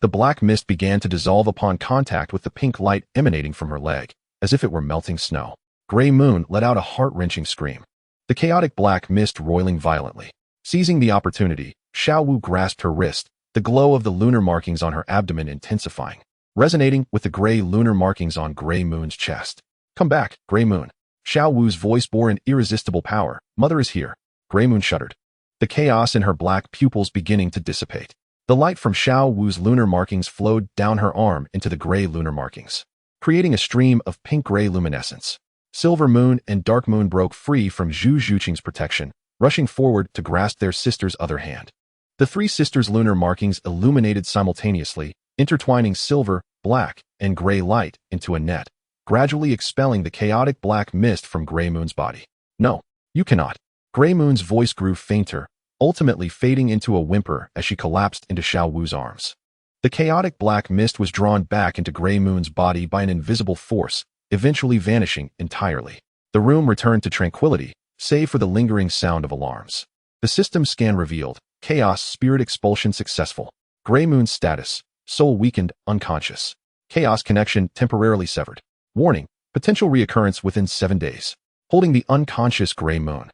the black mist began to dissolve upon contact with the pink light emanating from her leg, as if it were melting snow. Gray Moon let out a heart-wrenching scream. the chaotic black mist roiling violently. Seizing the opportunity, Xiao Wu grasped her wrist, the glow of the lunar markings on her abdomen intensifying, resonating with the gray lunar markings on Gray Moon's chest. Come back, Gray Moon. Xiao Wu's voice bore an irresistible power. Mother is here. Gray Moon shuddered, the chaos in her black pupils beginning to dissipate. The light from Xiao Wu's lunar markings flowed down her arm into the gray lunar markings, creating a stream of pink-gray luminescence. Silver Moon and Dark Moon broke free from Zhu Zhuqing's protection, rushing forward to grasp their sister's other hand. The three sisters' lunar markings illuminated simultaneously, intertwining silver, black, and gray light into a net, gradually expelling the chaotic black mist from Gray Moon's body. No, you cannot. Gray Moon's voice grew fainter, ultimately fading into a whimper as she collapsed into Xiao Wu's arms. The chaotic black mist was drawn back into Gray Moon's body by an invisible force, eventually vanishing entirely. The room returned to tranquility, save for the lingering sound of alarms. The system scan revealed, Chaos Spirit Expulsion successful. Gray Moon's status, soul weakened, unconscious. Chaos connection temporarily severed. Warning, potential reoccurrence within 7 days. Holding the unconscious Gray Moon.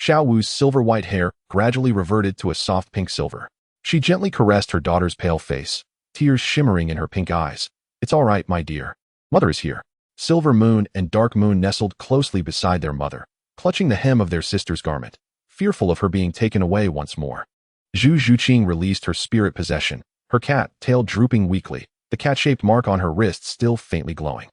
Xiao Wu's silver-white hair gradually reverted to a soft pink silver. She gently caressed her daughter's pale face, tears shimmering in her pink eyes. It's all right, my dear. Mother is here. Silver Moon and Dark Moon nestled closely beside their mother, clutching the hem of their sister's garment, fearful of her being taken away once more. Zhu Zhuqing released her spirit possession, her cat tail drooping weakly, the cat-shaped mark on her wrist still faintly glowing.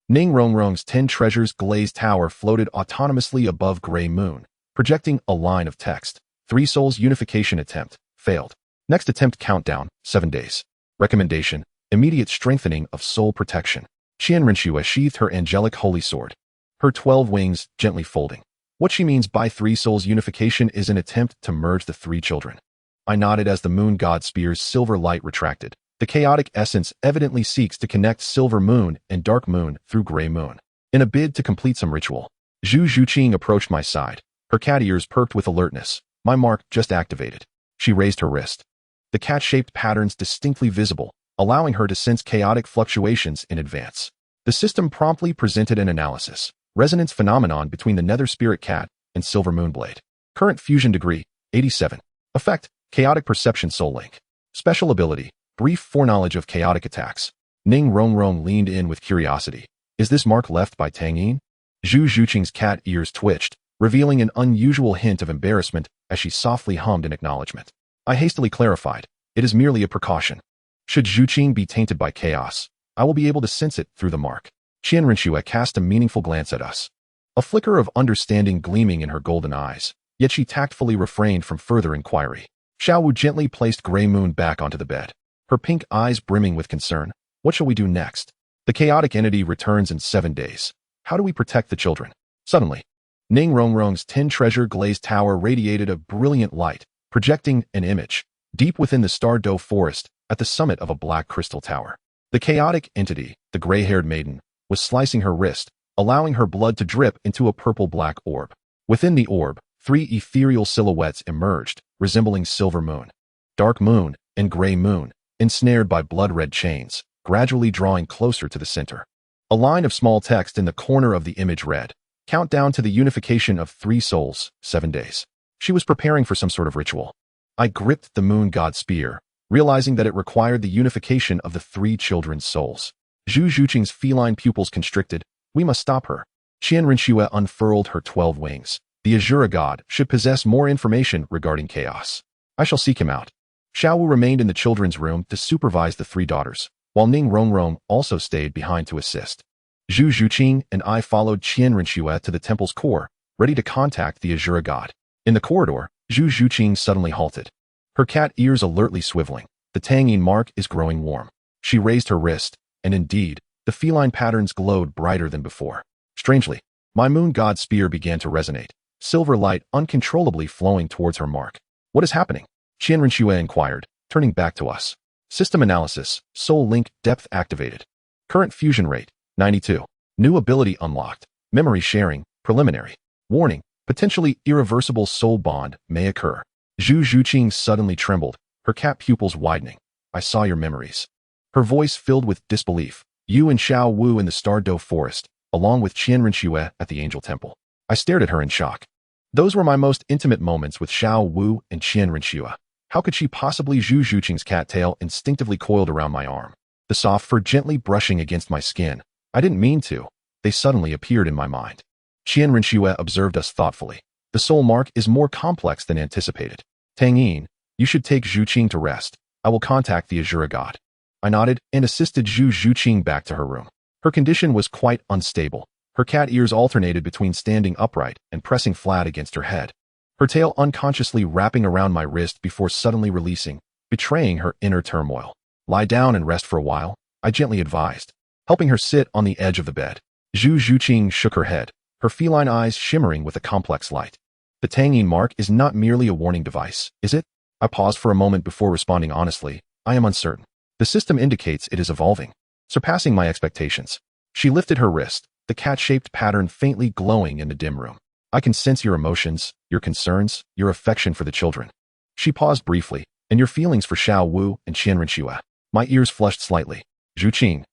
Ning Rongrong's 10 treasures glazed tower floated autonomously above Gray Moon, projecting a line of text. 3 souls unification attempt, failed. Next attempt countdown, 7 days. Recommendation, immediate strengthening of soul protection. Qian Renxue sheathed her angelic holy sword, her 12 wings gently folding. What she means by 3 souls unification is an attempt to merge the 3 children. I nodded as the moon god spear's silver light retracted. The chaotic essence evidently seeks to connect Silver Moon and Dark Moon through Gray Moon. In a bid to complete some ritual, Zhu Zhuqing approached my side, her cat ears perked with alertness. My mark just activated. She raised her wrist. The cat-shaped patterns distinctly visible, allowing her to sense chaotic fluctuations in advance. The system promptly presented an analysis. Resonance phenomenon between the Nether Spirit Cat and Silver Moonblade. Current fusion degree, 87. Effect, chaotic perception soul link. Special ability, brief foreknowledge of chaotic attacks. Ning Rongrong leaned in with curiosity. Is this mark left by Tang Yin? Zhu Zhuqing's cat ears twitched, revealing an unusual hint of embarrassment as she softly hummed in acknowledgement. I hastily clarified, it is merely a precaution. Should Zhuqing be tainted by chaos, I will be able to sense it through the mark. Qian Renxue cast a meaningful glance at us. A flicker of understanding gleaming in her golden eyes, yet she tactfully refrained from further inquiry. Xiao Wu gently placed Gray Moon back onto the bed, her pink eyes brimming with concern. What shall we do next? The chaotic entity returns in 7 days. How do we protect the children? Suddenly, Ning Rongrong's 10 treasure glazed tower radiated a brilliant light, projecting an image, deep within the Douluo forest, at the summit of a black crystal tower. The chaotic entity, the gray-haired maiden, was slicing her wrist, allowing her blood to drip into a purple-black orb. Within the orb, 3 ethereal silhouettes emerged, resembling Silver Moon, Dark Moon, and Gray Moon, ensnared by blood-red chains, gradually drawing closer to the center. A line of small text in the corner of the image read, Countdown to the unification of 3 souls, 7 days. She was preparing for some sort of ritual. I gripped the moon god spear, realizing that it required the unification of the 3 children's souls. Zhu Zhuqing's feline pupils constricted. We must stop her. Qian Renxue unfurled her 12 wings. The Azura god should possess more information regarding chaos. I shall seek him out. Xiao Wu remained in the children's room to supervise the 3 daughters, while Ning Rongrong also stayed behind to assist. Zhu Zhuqing and I followed Qian Renxue to the temple's core, ready to contact the Azura god. In the corridor, Zhu Zhuqing suddenly halted, her cat ears alertly swiveling. The Tang Yin mark is growing warm. She raised her wrist, and indeed, the feline patterns glowed brighter than before. Strangely, my moon god spear began to resonate, silver light uncontrollably flowing towards her mark. What is happening? Qian Renxue inquired, turning back to us. System analysis, soul link depth activated. Current fusion rate, 92. New ability unlocked. Memory sharing, preliminary. Warning, potentially irreversible soul bond may occur. Zhu Zhuqing suddenly trembled, her cat pupils widening. I saw your memories. Her voice filled with disbelief. You and Xiao Wu in the Douluo forest, along with Qian Renxue at the Angel Temple. I stared at her in shock. Those were my most intimate moments with Xiao Wu and Qian Renxue. How could she possibly? Zhu Zhuqing's cattail instinctively coiled around my arm, the soft fur gently brushing against my skin. I didn't mean to. They suddenly appeared in my mind. Qian Renxue observed us thoughtfully. The soul mark is more complex than anticipated. Tang Yin, you should take Zhu Qing to rest. I will contact the Azura god. I nodded and assisted Zhu Zhuqing back to her room. Her condition was quite unstable. Her cat ears alternated between standing upright and pressing flat against her head, her tail unconsciously wrapping around my wrist before suddenly releasing, betraying her inner turmoil. Lie down and rest for a while, I gently advised, helping her sit on the edge of the bed. Zhu Zhuqing shook her head, her feline eyes shimmering with a complex light. The Tang Yin mark is not merely a warning device, is it? I paused for a moment before responding honestly. I am uncertain. The system indicates it is evolving, surpassing my expectations. She lifted her wrist, the cat-shaped pattern faintly glowing in the dim room. I can sense your emotions, your concerns, your affection for the children. She paused briefly, and your feelings for Xiao Wu and Qian Renxue. My ears flushed slightly. Zhu Qing,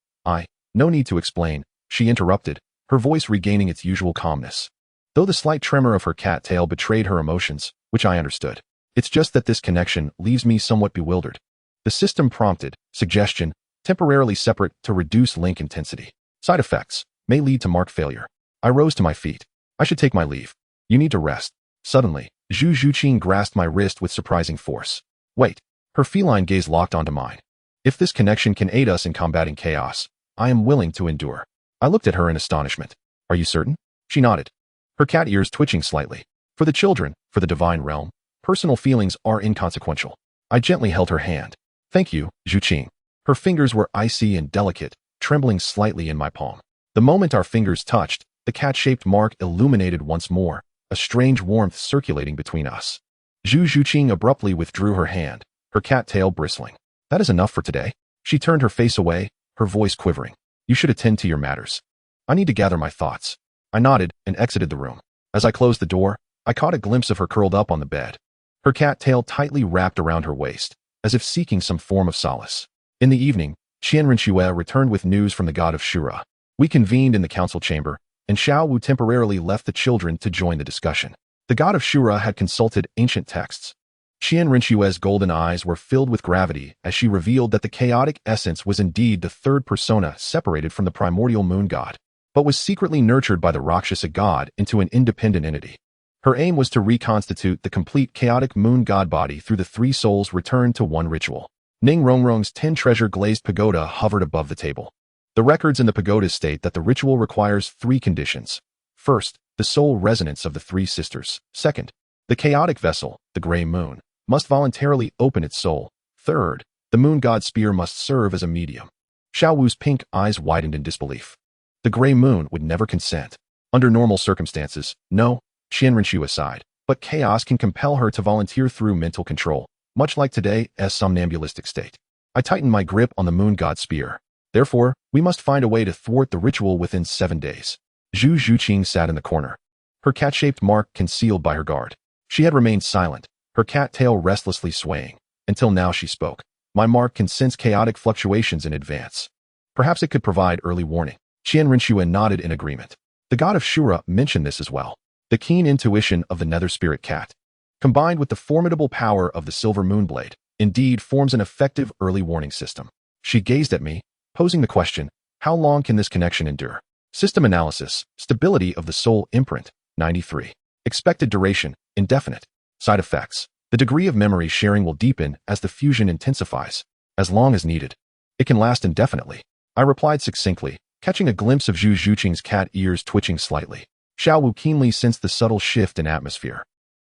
no need to explain, she interrupted, her voice regaining its usual calmness. Though the slight tremor of her cat tail betrayed her emotions, which I understood. It's just that this connection leaves me somewhat bewildered. The system prompted, suggestion, temporarily separate to reduce link intensity. Side effects may lead to mark failure. I rose to my feet. I should take my leave. You need to rest. Suddenly, Zhu Zhuqing grasped my wrist with surprising force. Wait. Her feline gaze locked onto mine. If this connection can aid us in combating chaos, I am willing to endure. I looked at her in astonishment. Are you certain? She nodded, her cat ears twitching slightly. For the children, for the divine realm, personal feelings are inconsequential. I gently held her hand. Thank you, Zhu Qing. Her fingers were icy and delicate, trembling slightly in my palm. The moment our fingers touched, the cat-shaped mark illuminated once more, a strange warmth circulating between us. Zhu Zhuqing abruptly withdrew her hand, her cat tail bristling. That is enough for today. She turned her face away, her voice quivering. You should attend to your matters. I need to gather my thoughts. I nodded and exited the room. As I closed the door, I caught a glimpse of her curled up on the bed, her cat tail tightly wrapped around her waist, as if seeking some form of solace. In the evening, Qian Renxue returned with news from the god of Shura. We convened in the council chamber, and Xiao Wu temporarily left the children to join the discussion. The god of Shura had consulted ancient texts. Qian Renxue's golden eyes were filled with gravity as she revealed that the chaotic essence was indeed the third persona separated from the primordial moon god, but was secretly nurtured by the Rakshasa god into an independent entity. Her aim was to reconstitute the complete chaotic moon god body through the three souls returned to one ritual. Ning Rongrong's 10-treasure glazed pagoda hovered above the table. The records in the pagoda state that the ritual requires three conditions. First, the soul resonance of the three sisters. Second, the chaotic vessel, the gray moon, must voluntarily open its soul. Third, the moon god spear must serve as a medium. Xiao Wu's pink eyes widened in disbelief. The gray moon would never consent. Under normal circumstances, no, Qian Renxue sighed, but chaos can compel her to volunteer through mental control, much like today's somnambulistic state. I tightened my grip on the moon god spear. Therefore, we must find a way to thwart the ritual within 7 days. Zhu Zhuqing sat in the corner, her cat-shaped mark concealed by her guard. She had remained silent, her cat tail restlessly swaying, until now she spoke. My mark can sense chaotic fluctuations in advance. Perhaps it could provide early warning. Qian Renxue nodded in agreement. The god of Shura mentioned this as well. The keen intuition of the nether spirit cat, combined with the formidable power of the silver moonblade, indeed forms an effective early warning system. She gazed at me, posing the question, how long can this connection endure? System analysis, stability of the soul imprint, 93. Expected duration, indefinite. Side effects, the degree of memory sharing will deepen as the fusion intensifies, as long as needed. It can last indefinitely. I replied succinctly, catching a glimpse of Zhu Zhuqing's cat ears twitching slightly. Xiao Wu keenly sensed the subtle shift in atmosphere,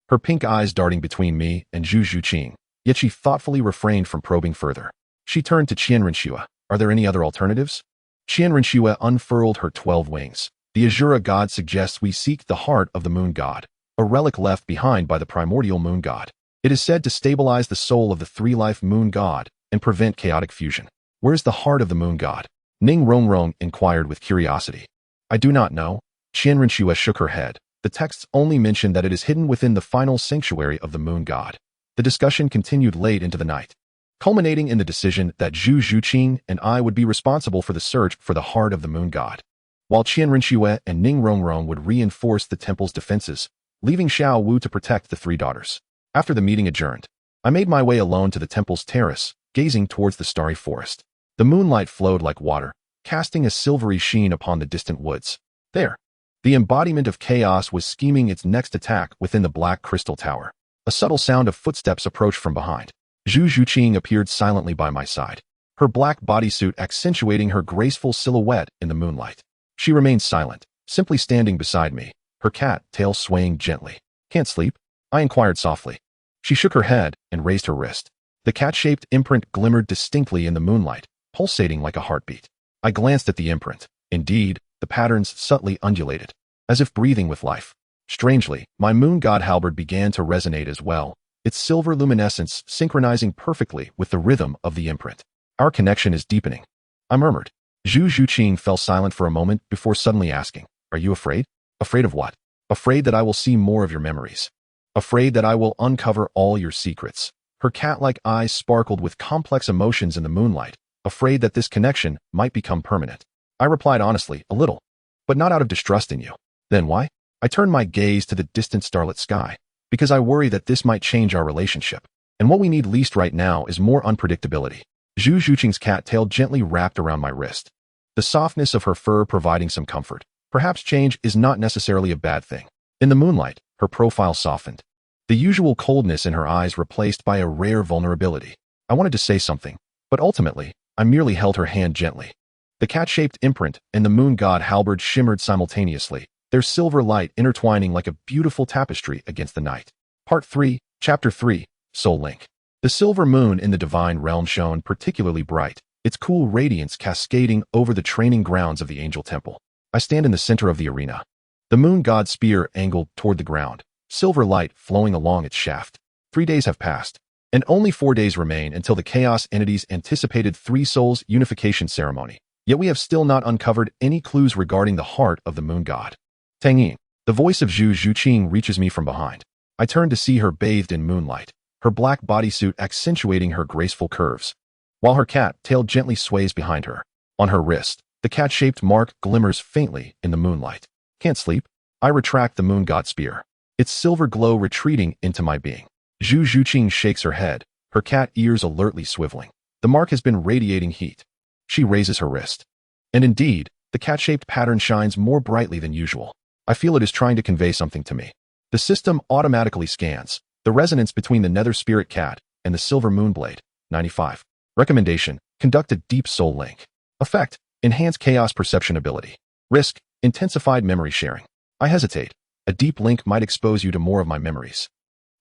her pink eyes darting between me and Zhu Zhuqing, yet she thoughtfully refrained from probing further. She turned to Qian Renxue. Are there any other alternatives? Qian Renxue unfurled her 12 wings. The Azura god suggests we seek the heart of the moon god, a relic left behind by the primordial moon god. It is said to stabilize the soul of the three-life moon god and prevent chaotic fusion. Where's the heart of the moon god? Ning Rongrong inquired with curiosity. I do not know. Qian Renxue shook her head. The texts only mention that it is hidden within the final sanctuary of the moon god. The discussion continued late into the night, culminating in the decision that Zhu Zhuqing and I would be responsible for the search for the heart of the moon god, while Qian Renxue and Ning Rongrong would reinforce the temple's defenses. leaving Xiao Wu to protect the three daughters. After the meeting adjourned, I made my way alone to the temple's terrace, gazing towards the starry forest. The moonlight flowed like water, casting a silvery sheen upon the distant woods. There, the embodiment of chaos was scheming its next attack within the black crystal tower. A subtle sound of footsteps approached from behind. Zhu Zhuqing appeared silently by my side, her black bodysuit accentuating her graceful silhouette in the moonlight. She remained silent, simply standing beside me, her cat tail swaying gently. "Can't sleep?" I inquired softly. She shook her head and raised her wrist. The cat-shaped imprint glimmered distinctly in the moonlight, pulsating like a heartbeat. I glanced at the imprint. Indeed, the patterns subtly undulated, as if breathing with life. Strangely, my moon god halberd began to resonate as well, its silver luminescence synchronizing perfectly with the rhythm of the imprint. "Our connection is deepening," I murmured. Zhu Zhuqing fell silent for a moment before suddenly asking, "Are you afraid?" "Afraid of what?" "Afraid that I will see more of your memories. Afraid that I will uncover all your secrets." Her cat-like eyes sparkled with complex emotions in the moonlight, afraid that this connection might become permanent. I replied honestly, "A little, but not out of distrust in you." "Then why?" I turned my gaze to the distant starlit sky, "Because I worry that this might change our relationship. And what we need least right now is more unpredictability." Zhu Zhuqing's cat tail gently wrapped around my wrist, the softness of her fur providing some comfort. Perhaps change is not necessarily a bad thing. In the moonlight, her profile softened, the usual coldness in her eyes replaced by a rare vulnerability. I wanted to say something, but ultimately, I merely held her hand gently. The cat-shaped imprint and the moon god halberd shimmered simultaneously, their silver light intertwining like a beautiful tapestry against the night. Part 3, Chapter 3, Soul Link. The silver moon in the divine realm shone particularly bright, its cool radiance cascading over the training grounds of the angel temple. I stand in the center of the arena. The moon god's spear angled toward the ground, silver light flowing along its shaft. 3 days have passed, and only 4 days remain until the chaos entity's anticipated three souls unification ceremony. Yet we have still not uncovered any clues regarding the heart of the moon god. "Tang Yin." The voice of Zhu Zhuqing reaches me from behind. I turn to see her bathed in moonlight, her black bodysuit accentuating her graceful curves, while her cat tail gently sways behind her. On her wrist, the cat-shaped mark glimmers faintly in the moonlight. "Can't sleep?" I retract the moon god spear, its silver glow retreating into my being. Zhu Zhuqing shakes her head, her cat ears alertly swiveling. The mark has been radiating heat. She raises her wrist, and indeed, the cat-shaped pattern shines more brightly than usual. I feel it is trying to convey something to me. The system automatically scans the resonance between the nether spirit cat and the silver moonblade. 95. Recommendation: conduct a deep soul link. Effect: enhance chaos perception ability. Risk: intensified memory sharing. I hesitate. A deep link might expose you to more of my memories.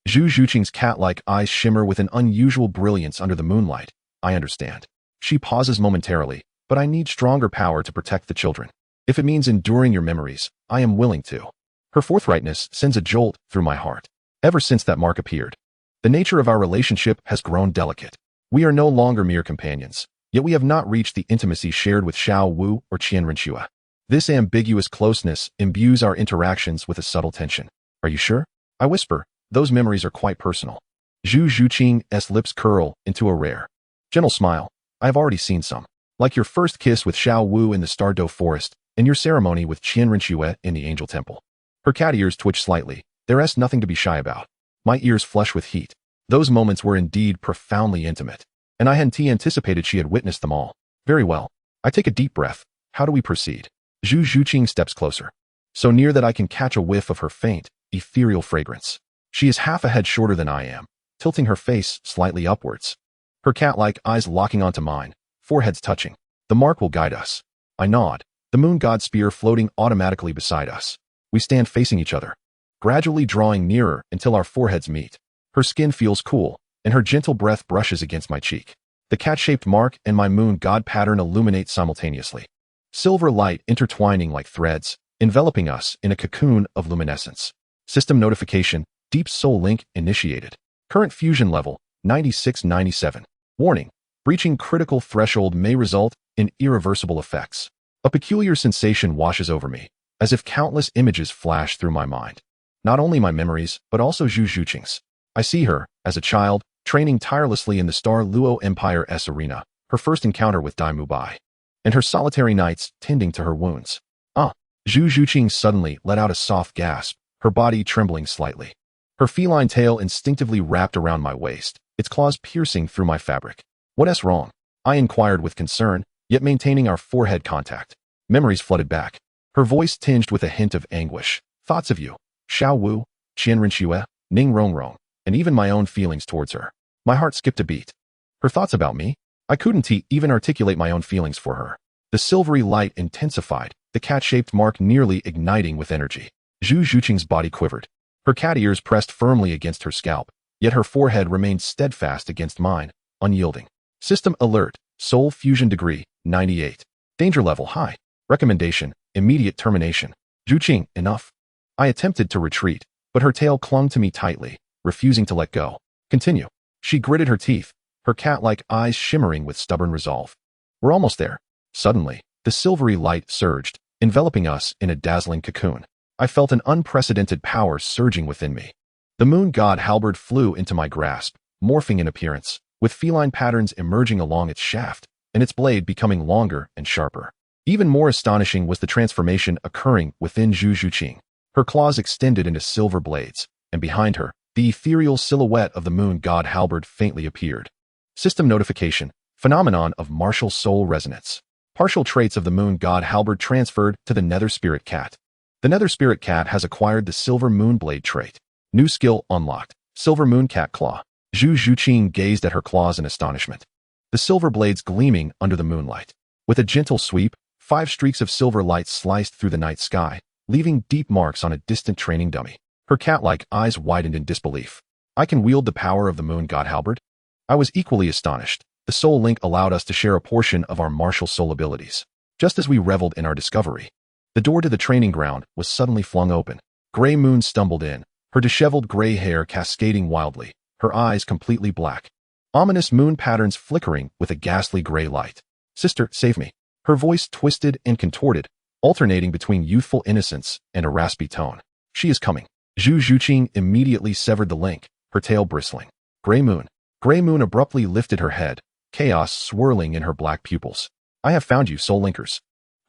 Zhu Zhuqing's cat-like eyes shimmer with an unusual brilliance under the moonlight. I understand. She pauses momentarily, but I need stronger power to protect the children. If it means enduring your memories, I am willing to. Her forthrightness sends a jolt through my heart. Ever since that mark appeared, the nature of our relationship has grown delicate. We are no longer mere companions, yet we have not reached the intimacy shared with Xiao Wu or Qian Renxue. This ambiguous closeness imbues our interactions with a subtle tension. "Are you sure?" I whisper. "Those memories are quite personal." Zhu Zhuqing's lips curl into a rare, gentle smile. "I have already seen some. Like your first kiss with Xiao Wu in the Stardow Forest, and your ceremony with Qian Renxue in the Angel Temple." Her cat ears twitch slightly. There's nothing to be shy about. My ears flush with heat. Those moments were indeed profoundly intimate, and I hadn't anticipated she had witnessed them all. "Very well." I take a deep breath. "How do we proceed?" Zhu Zhuqing steps closer, so near that I can catch a whiff of her faint, ethereal fragrance. She is half a head shorter than I am, tilting her face slightly upwards. Her cat-like eyes locking onto mine, foreheads touching. "The mark will guide us." I nod, the moon god spear floating automatically beside us. We stand facing each other, gradually drawing nearer until our foreheads meet. Her skin feels cool, and her gentle breath brushes against my cheek. The cat-shaped mark and my moon god pattern illuminate simultaneously, silver light intertwining like threads, enveloping us in a cocoon of luminescence. System notification: Deep Soul Link initiated. Current fusion level: 9697. Warning: breaching critical threshold may result in irreversible effects. A peculiar sensation washes over me, as if countless images flash through my mind. Not only my memories, but also Zhu Zhuqing's. I see her, as a child, training tirelessly in the Star Luo Empire's arena, her first encounter with Dai Mubai, and her solitary nights tending to her wounds. Zhu Zhuqing suddenly let out a soft gasp, her body trembling slightly. Her feline tail instinctively wrapped around my waist, its claws piercing through my fabric. "What's wrong?" I inquired with concern, yet maintaining our forehead contact. Memories flooded back, her voice tinged with a hint of anguish. Thoughts of you, Xiao Wu, Qianren Xue, Ning Rongrong, and even my own feelings towards her. My heart skipped a beat. Her thoughts about me? I couldn't even articulate my own feelings for her. The silvery light intensified, the cat-shaped mark nearly igniting with energy. Zhu Zhuqing's body quivered. Her cat ears pressed firmly against her scalp, yet her forehead remained steadfast against mine, unyielding. System alert, soul fusion degree, 98. Danger level high. Recommendation, immediate termination. Zhuqing, enough. I attempted to retreat, but her tail clung to me tightly, refusing to let go. Continue. She gritted her teeth, her cat-like eyes shimmering with stubborn resolve. We're almost there. Suddenly, the silvery light surged, enveloping us in a dazzling cocoon. I felt an unprecedented power surging within me. The moon god halberd flew into my grasp, morphing in appearance, with feline patterns emerging along its shaft, and its blade becoming longer and sharper. Even more astonishing was the transformation occurring within Zhu Zhuqing. Her claws extended into silver blades, and behind her, the ethereal silhouette of the moon god halberd faintly appeared. System notification, phenomenon of martial soul resonance. Partial traits of the moon god halberd transferred to the nether spirit cat. The nether spirit cat has acquired the silver moon blade trait. New skill unlocked, silver moon cat claw. Zhu Zhuqing gazed at her claws in astonishment. The silver blades gleaming under the moonlight. With a gentle sweep, 5 streaks of silver light sliced through the night sky, leaving deep marks on a distant training dummy. Her cat-like eyes widened in disbelief. I can wield the power of the moon god halberd? I was equally astonished. The soul link allowed us to share a portion of our martial soul abilities. Just as we reveled in our discovery, the door to the training ground was suddenly flung open. Gray Moon stumbled in, her disheveled gray hair cascading wildly, her eyes completely black. Ominous moon patterns flickering with a ghastly gray light. "Sister, save me." Her voice twisted and contorted, alternating between youthful innocence and a raspy tone. "She is coming." Zhu Zhuqing immediately severed the link, her tail bristling. Gray Moon. Gray Moon abruptly lifted her head, chaos swirling in her black pupils. "I have found you, soul linkers."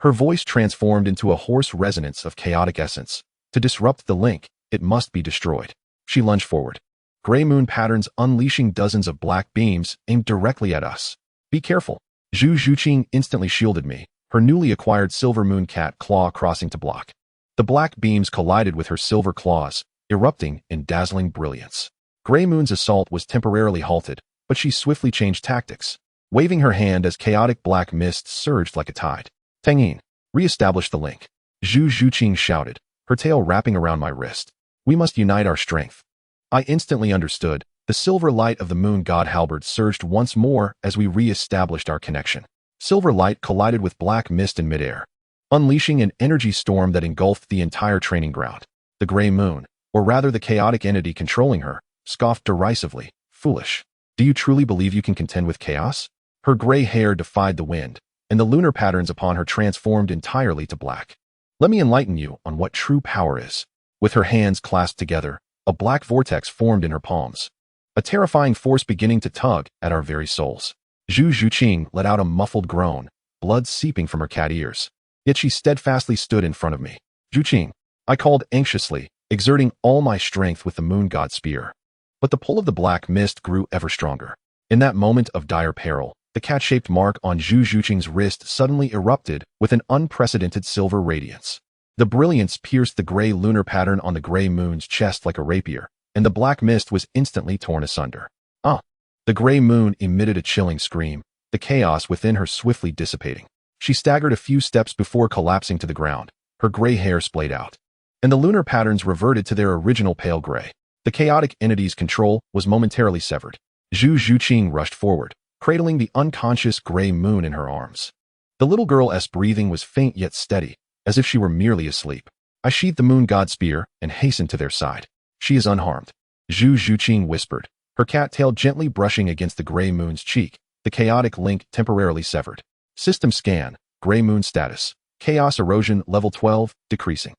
Her voice transformed into a hoarse resonance of chaotic essence. To disrupt the link, it must be destroyed. She lunged forward. Gray Moon patterns unleashing dozens of black beams aimed directly at us. "Be careful." Zhu Zhuqing instantly shielded me, her newly acquired silver moon cat claw crossing to block. The black beams collided with her silver claws, erupting in dazzling brilliance. Gray Moon's assault was temporarily halted, but she swiftly changed tactics, waving her hand as chaotic black mist surged like a tide. "Tang Yin, re-establish the link." Zhu Zhuqing shouted, her tail wrapping around my wrist. "We must unite our strength." I instantly understood. The silver light of the moon god halberd surged once more as we re-established our connection. Silver light collided with black mist in midair, unleashing an energy storm that engulfed the entire training ground. The Gray Moon, or rather the chaotic entity controlling her, scoffed derisively. "Foolish. Do you truly believe you can contend with chaos?" Her gray hair defied the wind, and the lunar patterns upon her transformed entirely to black. "Let me enlighten you on what true power is." With her hands clasped together, a black vortex formed in her palms, a terrifying force beginning to tug at our very souls. Zhu Zhuqing let out a muffled groan, blood seeping from her cat ears. Yet she steadfastly stood in front of me. "Zhuqing," I called anxiously, exerting all my strength with the moon god spear. But the pull of the black mist grew ever stronger. In that moment of dire peril, the cat-shaped mark on Zhu Zhuqing's wrist suddenly erupted with an unprecedented silver radiance. The brilliance pierced the gray lunar pattern on the Gray Moon's chest like a rapier, and the black mist was instantly torn asunder. "Ah!" The Gray Moon emitted a chilling scream, the chaos within her swiftly dissipating. She staggered a few steps before collapsing to the ground, her gray hair splayed out, and the lunar patterns reverted to their original pale gray. The chaotic entity's control was momentarily severed. Zhu Zhuqing rushed forward, cradling the unconscious Gray Moon in her arms. The little girl's breathing was faint yet steady, as if she were merely asleep. I sheathed the moon god spear and hastened to their side. "She is unharmed," Zhu Zhuqing whispered, her cat tail gently brushing against the Gray Moon's cheek, the chaotic link temporarily severed. System scan, Gray Moon status, chaos erosion level 12, decreasing.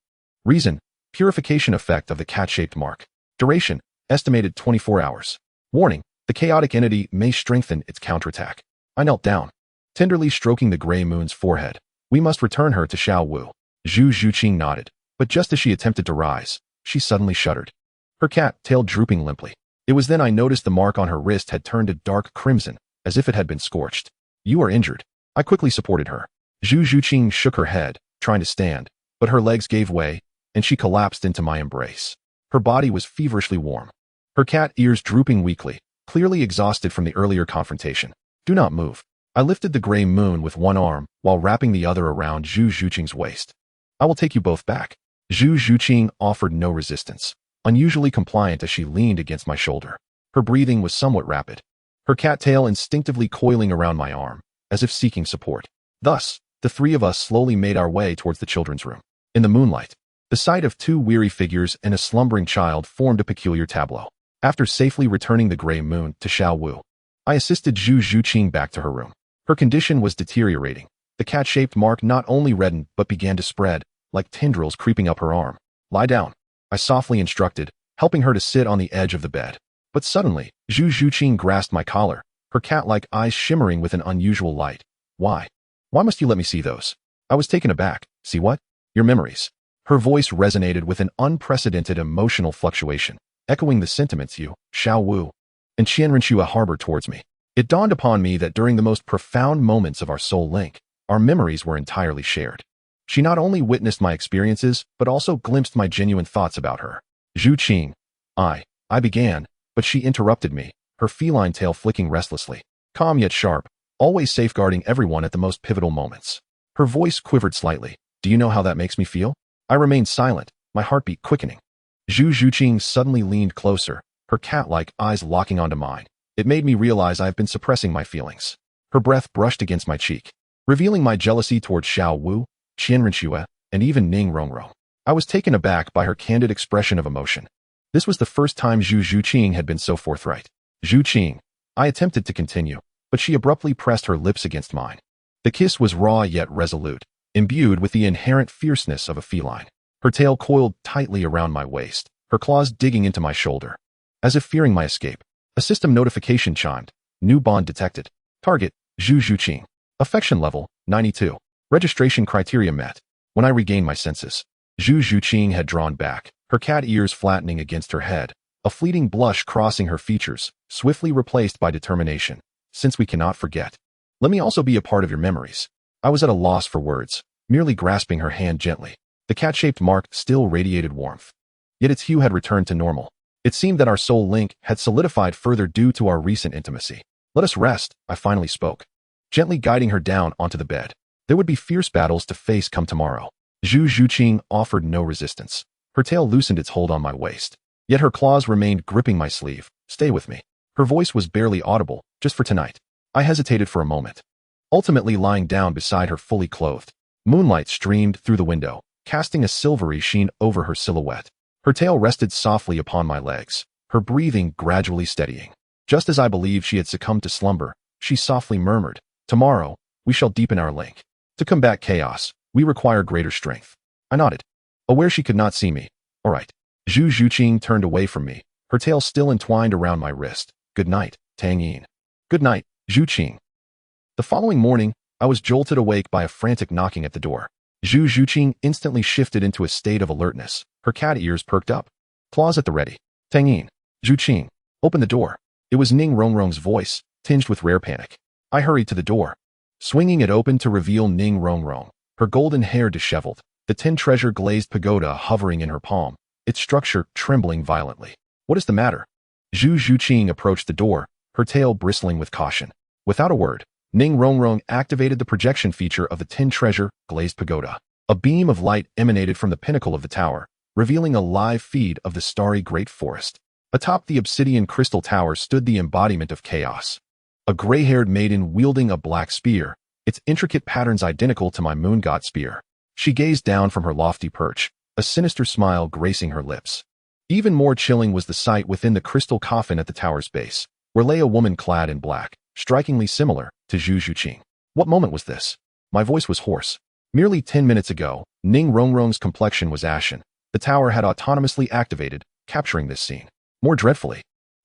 Reason, purification effect of the cat-shaped mark. Duration, estimated 24 hours. Warning, the chaotic entity may strengthen its counterattack. I knelt down, tenderly stroking the Gray Moon's forehead. "We must return her to Xiao Wu." Zhu Zhuqing nodded, but just as she attempted to rise, she suddenly shuddered. Her cat tail drooping limply. It was then I noticed the mark on her wrist had turned a dark crimson, as if it had been scorched. You are injured. I quickly supported her. Zhu Zhuqing shook her head, trying to stand, but her legs gave way, and she collapsed into my embrace. Her body was feverishly warm. Her cat ears drooping weakly, clearly exhausted from the earlier confrontation. Do not move. I lifted the gray moon with one arm, while wrapping the other around Zhu Zhuqing's waist. I will take you both back. Zhu Zhuqing offered no resistance, unusually compliant as she leaned against my shoulder. Her breathing was somewhat rapid, her cat tail instinctively coiling around my arm, as if seeking support. Thus, the three of us slowly made our way towards the children's room. In the moonlight, the sight of two weary figures and a slumbering child formed a peculiar tableau. After safely returning the gray moon to Xiao Wu, I assisted Zhu Zhuqing back to her room. Her condition was deteriorating. The cat-shaped mark not only reddened but began to spread, like tendrils creeping up her arm. Lie down, I softly instructed, helping her to sit on the edge of the bed. But suddenly, Zhu Zhuqing grasped my collar, her cat-like eyes shimmering with an unusual light. Why? Why must you let me see those? I was taken aback. See what? Your memories. Her voice resonated with an unprecedented emotional fluctuation, echoing the sentiments you, Xiao Wu, and Qianrenxue harbor towards me. It dawned upon me that during the most profound moments of our soul link, our memories were entirely shared. She not only witnessed my experiences, but also glimpsed my genuine thoughts about her. Zhuqing. I began, but she interrupted me, her feline tail flicking restlessly. Calm yet sharp, always safeguarding everyone at the most pivotal moments. Her voice quivered slightly. Do you know how that makes me feel? I remained silent, my heartbeat quickening. Zhu Zhuqing suddenly leaned closer, her cat-like eyes locking onto mine. It made me realize I have been suppressing my feelings. Her breath brushed against my cheek, revealing my jealousy towards Xiao Wu, Qianrenxue, and even Ning Rongrong. I was taken aback by her candid expression of emotion. This was the first time Zhu Zhuqing had been so forthright. Zhuqing. I attempted to continue, but she abruptly pressed her lips against mine. The kiss was raw yet resolute, imbued with the inherent fierceness of a feline. Her tail coiled tightly around my waist, her claws digging into my shoulder. As if fearing my escape, a system notification chimed. New bond detected. Target, Zhu Zhuqing. Affection level, 92. Registration criteria met. When I regained my senses, Zhu Zhuqing had drawn back, her cat ears flattening against her head, a fleeting blush crossing her features, swiftly replaced by determination. Since we cannot forget, let me also be a part of your memories. I was at a loss for words, merely grasping her hand gently. The cat-shaped mark still radiated warmth, yet its hue had returned to normal. It seemed that our soul link had solidified further due to our recent intimacy. Let us rest, I finally spoke, gently guiding her down onto the bed. There would be fierce battles to face come tomorrow. Zhu Zhuqing offered no resistance. Her tail loosened its hold on my waist, yet her claws remained gripping my sleeve. Stay with me. Her voice was barely audible, just for tonight. I hesitated for a moment, ultimately lying down beside her fully clothed. Moonlight streamed through the window, casting a silvery sheen over her silhouette. Her tail rested softly upon my legs, her breathing gradually steadying. Just as I believed she had succumbed to slumber, she softly murmured, Tomorrow, we shall deepen our link. To combat chaos, we require greater strength. I nodded, aware she could not see me. All right. Zhu Zhuqing turned away from me, her tail still entwined around my wrist. Good night, Tang Yin. Good night, Zhuqing. The following morning, I was jolted awake by a frantic knocking at the door. Zhu Zhuqing instantly shifted into a state of alertness, her cat ears perked up, claws at the ready. Tang Yin. Zhuqing. Open the door. It was Ning Rongrong's voice, tinged with rare panic. I hurried to the door, swinging it open to reveal Ning Rongrong, her golden hair disheveled, the 10 treasure glazed pagoda hovering in her palm, its structure trembling violently. What is the matter? Zhu Zhuqing approached the door, her tail bristling with caution. Without a word, Ning Rongrong activated the projection feature of the 10 treasure glazed pagoda. A beam of light emanated from the pinnacle of the tower, revealing a live feed of the starry great forest. Atop the obsidian crystal tower stood the embodiment of chaos. A gray-haired maiden wielding a black spear, its intricate patterns identical to my moon god spear. She gazed down from her lofty perch, a sinister smile gracing her lips. Even more chilling was the sight within the crystal coffin at the tower's base, where lay a woman clad in black, strikingly similar to Zhu Zhuqing. What moment was this? My voice was hoarse. Merely 10 minutes ago, Ning Rongrong's complexion was ashen. The tower had autonomously activated, capturing this scene. More dreadfully,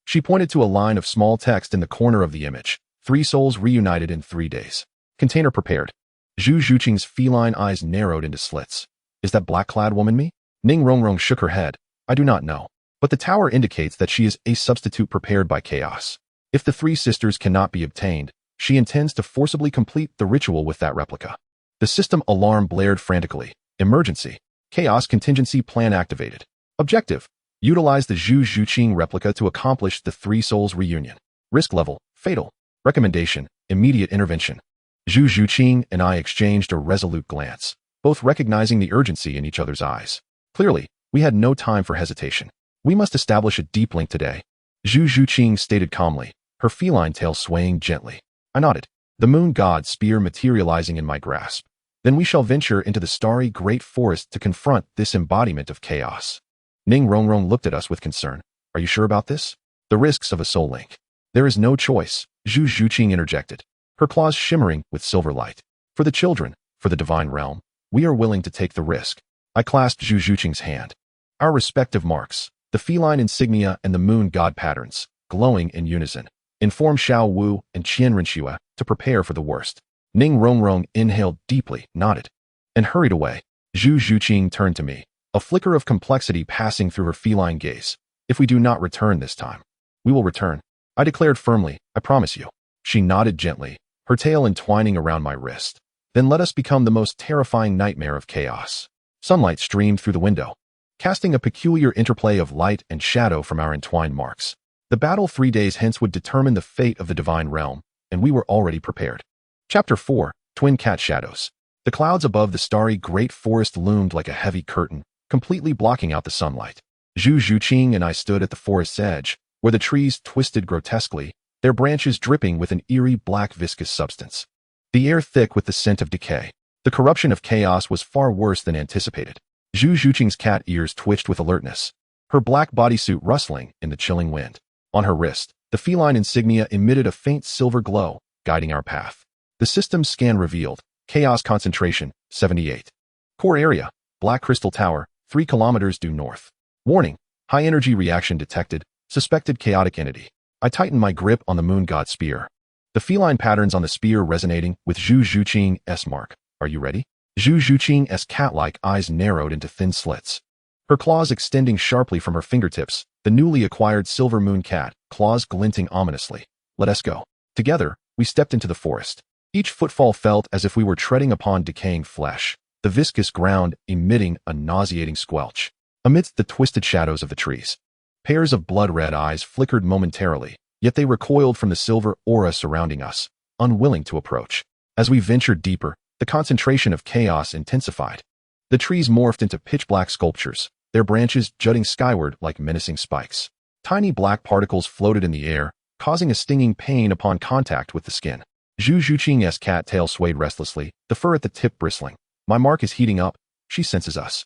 she pointed to a line of small text in the corner of the image. 3 souls reunited in 3 days. Container prepared. Zhu Zhuqing's feline eyes narrowed into slits. Is that black-clad woman me? Ning Rongrong shook her head, I do not know. But the tower indicates that she is a substitute prepared by chaos. If the three sisters cannot be obtained, she intends to forcibly complete the ritual with that replica. The system alarm blared frantically. Emergency. Chaos contingency plan activated. Objective. Utilize the Zhu Zhuqing replica to accomplish the three souls reunion. Risk level. Fatal. Recommendation. Immediate intervention. Zhu Zhuqing and I exchanged a resolute glance, both recognizing the urgency in each other's eyes. Clearly, we had no time for hesitation. We must establish a deep link today. Zhu Zhuqing stated calmly, her feline tail swaying gently. I nodded, the moon god spear materializing in my grasp. Then we shall venture into the starry great forest to confront this embodiment of chaos. Ning Rongrong looked at us with concern. Are you sure about this? The risks of a soul link. There is no choice, Zhu Zhuqing interjected, her claws shimmering with silver light. For the children, for the divine realm, we are willing to take the risk. I clasped Zhu Zhuqing's hand. Our respective marks, the feline insignia and the moon god patterns, glowing in unison, inform Xiao Wu and Qian Renxue to prepare for the worst. Ning Rongrong inhaled deeply, nodded, and hurried away. Zhu Zhuqing turned to me, a flicker of complexity passing through her feline gaze. If we do not return this time, we will return. I declared firmly, I promise you. She nodded gently, her tail entwining around my wrist. Then let us become the most terrifying nightmare of chaos. Sunlight streamed through the window, casting a peculiar interplay of light and shadow from our entwined marks. The battle 3 days hence would determine the fate of the divine realm, and we were already prepared. Chapter 4, Twin Cat Shadows. The clouds above the starry great forest loomed like a heavy curtain, completely blocking out the sunlight. Zhu Zhuqing and I stood at the forest's edge, where the trees twisted grotesquely, their branches dripping with an eerie black viscous substance. The air thick with the scent of decay. The corruption of chaos was far worse than anticipated. Zhu Zhuqing's cat ears twitched with alertness, her black bodysuit rustling in the chilling wind. On her wrist, the feline insignia emitted a faint silver glow, guiding our path. The system's scan revealed, chaos concentration, 78. Core area, black crystal tower, 3 kilometers due north. Warning, high energy reaction detected, suspected chaotic entity. I tightened my grip on the moon god spear. The feline patterns on the spear resonating with Zhu Zhuqing's mark. Are you ready? Zhu Zhuqing's cat-like eyes narrowed into thin slits, her claws extending sharply from her fingertips, the newly acquired silver moon cat, claws glinting ominously. Let us go. Together, we stepped into the forest. Each footfall felt as if we were treading upon decaying flesh, the viscous ground emitting a nauseating squelch. Amidst the twisted shadows of the trees, pairs of blood-red eyes flickered momentarily, yet they recoiled from the silver aura surrounding us, unwilling to approach. As we ventured deeper, the concentration of chaos intensified. The trees morphed into pitch-black sculptures, their branches jutting skyward like menacing spikes. Tiny black particles floated in the air, causing a stinging pain upon contact with the skin. Zhu Zhuqing's cat tail swayed restlessly, the fur at the tip bristling. My mark is heating up. She senses us.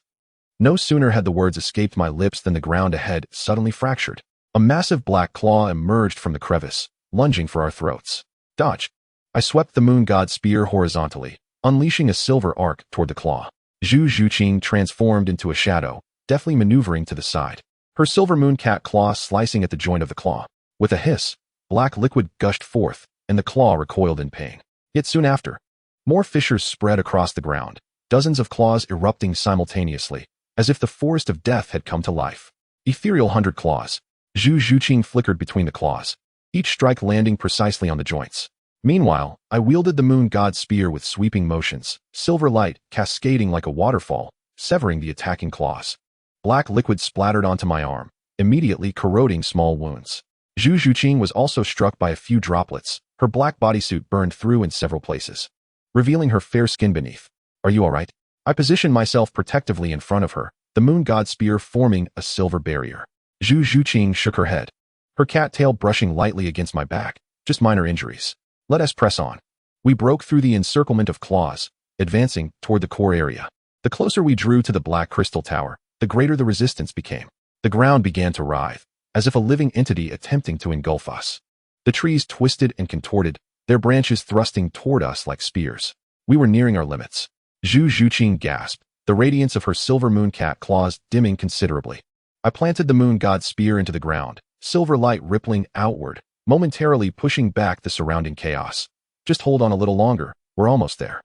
No sooner had the words escaped my lips than the ground ahead suddenly fractured. A massive black claw emerged from the crevice, lunging for our throats. Dodge. I swept the moon god spear horizontally, unleashing a silver arc toward the claw. Zhu Zhuqing transformed into a shadow, deftly maneuvering to the side, her silver moon cat claw slicing at the joint of the claw. With a hiss, black liquid gushed forth, and the claw recoiled in pain. Yet soon after, more fissures spread across the ground, dozens of claws erupting simultaneously, as if the forest of death had come to life. Ethereal 100 claws. Zhu Zhuqing flickered between the claws, each strike landing precisely on the joints. Meanwhile, I wielded the moon god spear with sweeping motions, silver light cascading like a waterfall, severing the attacking claws. Black liquid splattered onto my arm, immediately corroding small wounds. Zhu Zhuqing was also struck by a few droplets, her black bodysuit burned through in several places, revealing her fair skin beneath. Are you all right? I positioned myself protectively in front of her, the moon god spear forming a silver barrier. Zhu Zhuqing shook her head, her cat tail brushing lightly against my back. Just minor injuries. Let us press on. We broke through the encirclement of claws, advancing toward the core area. The closer we drew to the black crystal tower, the greater the resistance became. The ground began to writhe, as if a living entity attempting to engulf us. The trees twisted and contorted, their branches thrusting toward us like spears. We were nearing our limits. Zhu Zhuqing gasped, the radiance of her silver moon cat claws dimming considerably. I planted the moon god spear into the ground, silver light rippling outward, momentarily pushing back the surrounding chaos. Just hold on a little longer, we're almost there.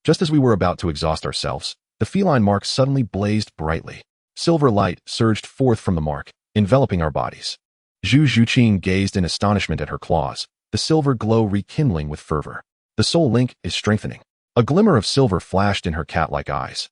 Just as we were about to exhaust ourselves, the feline mark suddenly blazed brightly. Silver light surged forth from the mark, enveloping our bodies. Zhu Zhuqing gazed in astonishment at her claws, the silver glow rekindling with fervor. The soul link is strengthening. A glimmer of silver flashed in her cat-like eyes.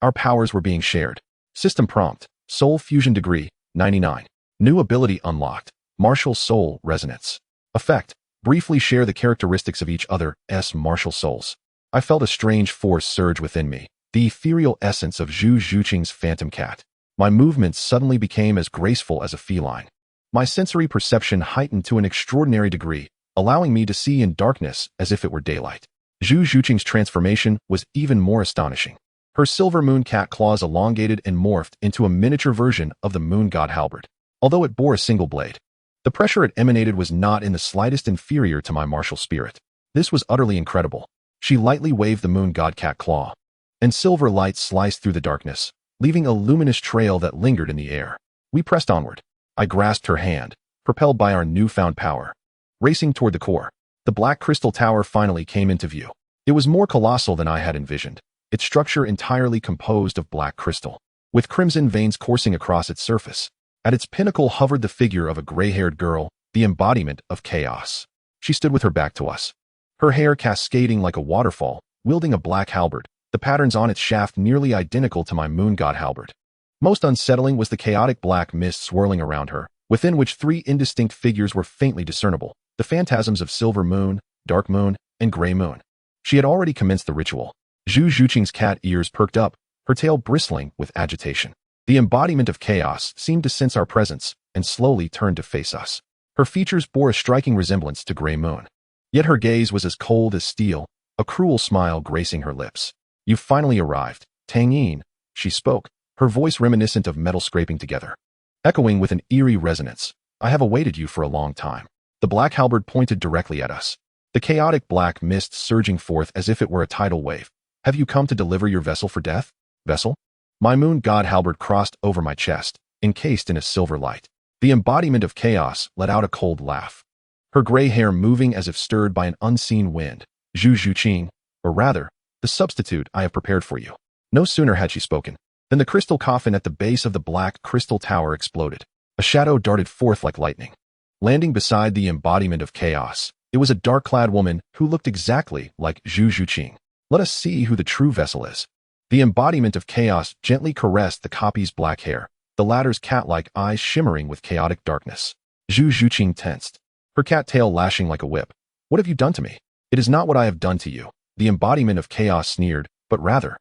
Our powers were being shared. System prompt, Soul Fusion Degree, 99. New ability unlocked, Martial Soul Resonance. Effect, briefly share the characteristics of each other's martial souls. I felt a strange force surge within me, the ethereal essence of Zhu Zhuqing's phantom cat. My movements suddenly became as graceful as a feline. My sensory perception heightened to an extraordinary degree, allowing me to see in darkness as if it were daylight. Zhu Zhuqing's transformation was even more astonishing. Her silver moon cat claws elongated and morphed into a miniature version of the moon god halberd. Although it bore a single blade, the pressure it emanated was not in the slightest inferior to my martial spirit. This was utterly incredible. She lightly waved the moon god cat claw, and silver light sliced through the darkness, leaving a luminous trail that lingered in the air. We pressed onward. I grasped her hand, propelled by our newfound power. Racing toward the core, the black crystal tower finally came into view. It was more colossal than I had envisioned, its structure entirely composed of black crystal, with crimson veins coursing across its surface. At its pinnacle hovered the figure of a gray-haired girl, the embodiment of chaos. She stood with her back to us, her hair cascading like a waterfall, wielding a black halberd, the patterns on its shaft nearly identical to my moon god halberd. Most unsettling was the chaotic black mist swirling around her, within which three indistinct figures were faintly discernible, the phantasms of silver moon, dark moon, and gray moon. She had already commenced the ritual. Zhu Zhuqing's cat ears perked up, her tail bristling with agitation. The embodiment of chaos seemed to sense our presence and slowly turned to face us. Her features bore a striking resemblance to gray moon. Yet her gaze was as cold as steel, a cruel smile gracing her lips. "You've finally arrived, Tang Yin," she spoke, her voice reminiscent of metal scraping together. Echoing with an eerie resonance, "I have awaited you for a long time." The black halberd pointed directly at us, the chaotic black mist surging forth as if it were a tidal wave. "Have you come to deliver your vessel for death?" "Vessel?" My moon god halberd crossed over my chest, encased in a silver light. The embodiment of chaos let out a cold laugh, her gray hair moving as if stirred by an unseen wind. "Zhu Zhuqing, or rather, the substitute I have prepared for you." No sooner had she spoken than the crystal coffin at the base of the black crystal tower exploded. A shadow darted forth like lightning, landing beside the embodiment of chaos. It was a dark-clad woman who looked exactly like Zhu Zhuqing. "Let us see who the true vessel is." The embodiment of chaos gently caressed the copy's black hair, the latter's cat-like eyes shimmering with chaotic darkness. Zhu Zhuqing tensed, her cat tail lashing like a whip. "What have you done to me?" "It is not what I have done to you," the embodiment of chaos sneered, "but rather,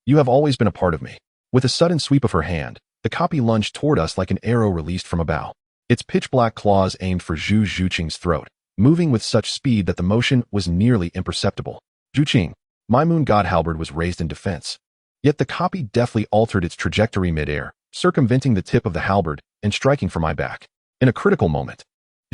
you have always been a part of me." With a sudden sweep of her hand, the copy lunged toward us like an arrow released from a bow. Its pitch-black claws aimed for Zhu Zhuqing's throat, moving with such speed that the motion was nearly imperceptible. "Zhuqing." My moon god halberd was raised in defense. Yet the copy deftly altered its trajectory mid-air, circumventing the tip of the halberd and striking for my back. In a critical moment,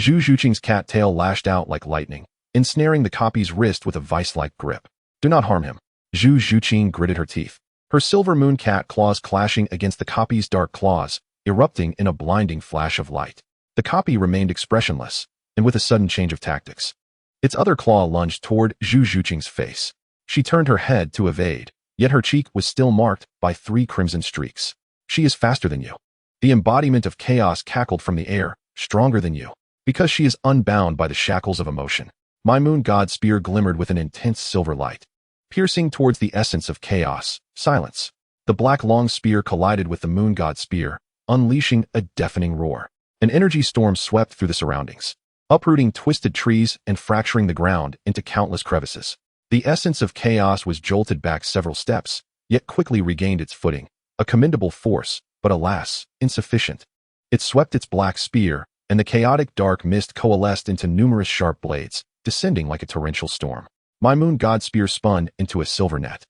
Zhu Zhuqing's cat tail lashed out like lightning, ensnaring the copy's wrist with a vice-like grip. "Do not harm him." Zhu Zhuqing gritted her teeth, her silver moon cat claws clashing against the copy's dark claws, erupting in a blinding flash of light. The copy remained expressionless, and with a sudden change of tactics, its other claw lunged toward Zhu Zhuqing's face. She turned her head to evade, yet her cheek was still marked by 3 crimson streaks. "She is faster than you." The embodiment of chaos cackled from the air, "Stronger than you, because she is unbound by the shackles of emotion." My moon god spear glimmered with an intense silver light, piercing towards the essence of chaos. Silence. The black long spear collided with the moon god spear, unleashing a deafening roar. An energy storm swept through the surroundings, uprooting twisted trees and fracturing the ground into countless crevices. The essence of chaos was jolted back several steps, yet quickly regained its footing, a commendable force, but alas, insufficient. It swept its black spear, and the chaotic dark mist coalesced into numerous sharp blades, descending like a torrential storm. My moon god spear spun into a silver net,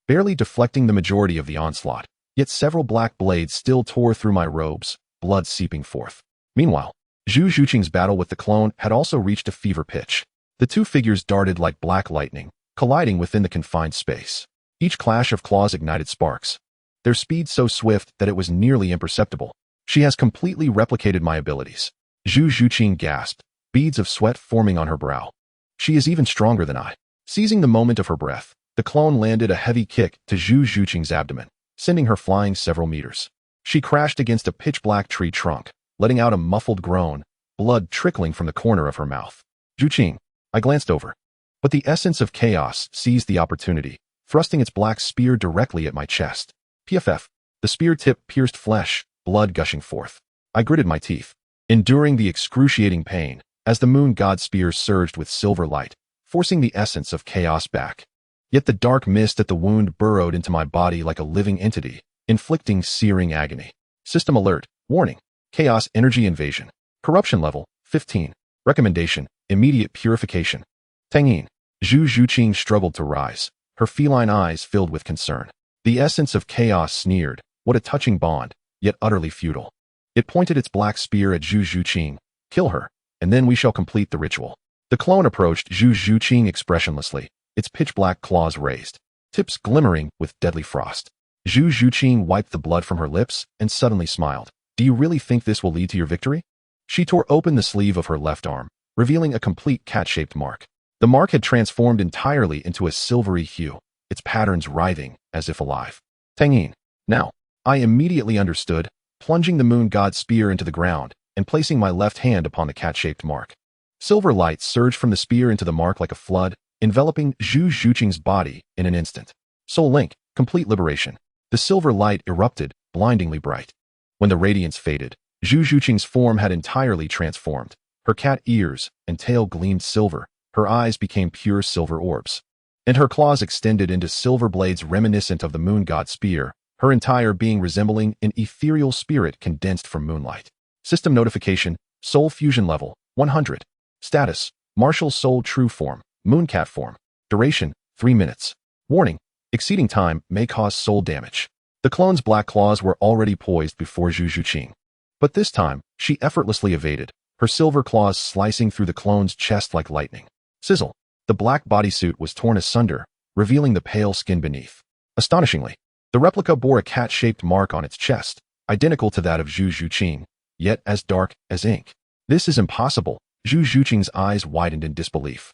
barely deflecting the majority of the onslaught, yet several black blades still tore through my robes, blood seeping forth. Meanwhile, Zhu Zhuqing's battle with the clone had also reached a fever pitch. The two figures darted like black lightning, colliding within the confined space. Each clash of claws ignited sparks, their speed so swift that it was nearly imperceptible. "She has completely replicated my abilities." Zhu Zhuqing gasped, beads of sweat forming on her brow. "She is even stronger than I." Seizing the moment of her breath, the clone landed a heavy kick to Zhu Zhuqing's abdomen, sending her flying several meters. She crashed against a pitch-black tree trunk, letting out a muffled groan, blood trickling from the corner of her mouth. Zhuqing. I glanced over. But the essence of chaos seized the opportunity, thrusting its black spear directly at my chest. PFF. The spear tip pierced flesh, blood gushing forth. I gritted my teeth, enduring the excruciating pain, as the moon god's spear surged with silver light, forcing the essence of chaos back. Yet the dark mist at the wound burrowed into my body like a living entity, inflicting searing agony. System alert. Warning. Chaos energy invasion. Corruption level, 15. Recommendation. Immediate purification. Tang Yin. Zhuqing struggled to rise, her feline eyes filled with concern. The essence of chaos sneered. What a touching bond, yet utterly futile. It pointed its black spear at Zhuqing. Kill her, and then we shall complete the ritual. The clone approached Zhuqing expressionlessly, its pitch-black claws raised, tips glimmering with deadly frost. Zhuqing wiped the blood from her lips and suddenly smiled. Do you really think this will lead to your victory? She tore open the sleeve of her left arm, revealing a complete cat-shaped mark. The mark had transformed entirely into a silvery hue, its patterns writhing as if alive. Tang Yin. Now, I immediately understood, plunging the moon god's spear into the ground and placing my left hand upon the cat-shaped mark. Silver light surged from the spear into the mark like a flood, enveloping Zhuqing's body in an instant. Soul Link, complete liberation. The silver light erupted, blindingly bright. When the radiance faded, Zhuqing's form had entirely transformed. Her cat ears and tail gleamed silver, her eyes became pure silver orbs. And her claws extended into silver blades reminiscent of the moon god's spear, her entire being resembling an ethereal spirit condensed from moonlight. System notification, Soul Fusion level, 100. Status, Martial Soul True Form, Mooncat Form. Duration, 3 minutes. Warning, exceeding time may cause soul damage. The clone's black claws were already poised before Zhuqing. But this time, she effortlessly evaded, her silver claws slicing through the clone's chest like lightning. Sizzle. The black bodysuit was torn asunder, revealing the pale skin beneath. Astonishingly, the replica bore a cat-shaped mark on its chest, identical to that of Zhuqing, yet as dark as ink. This is impossible. Zhuqing's eyes widened in disbelief.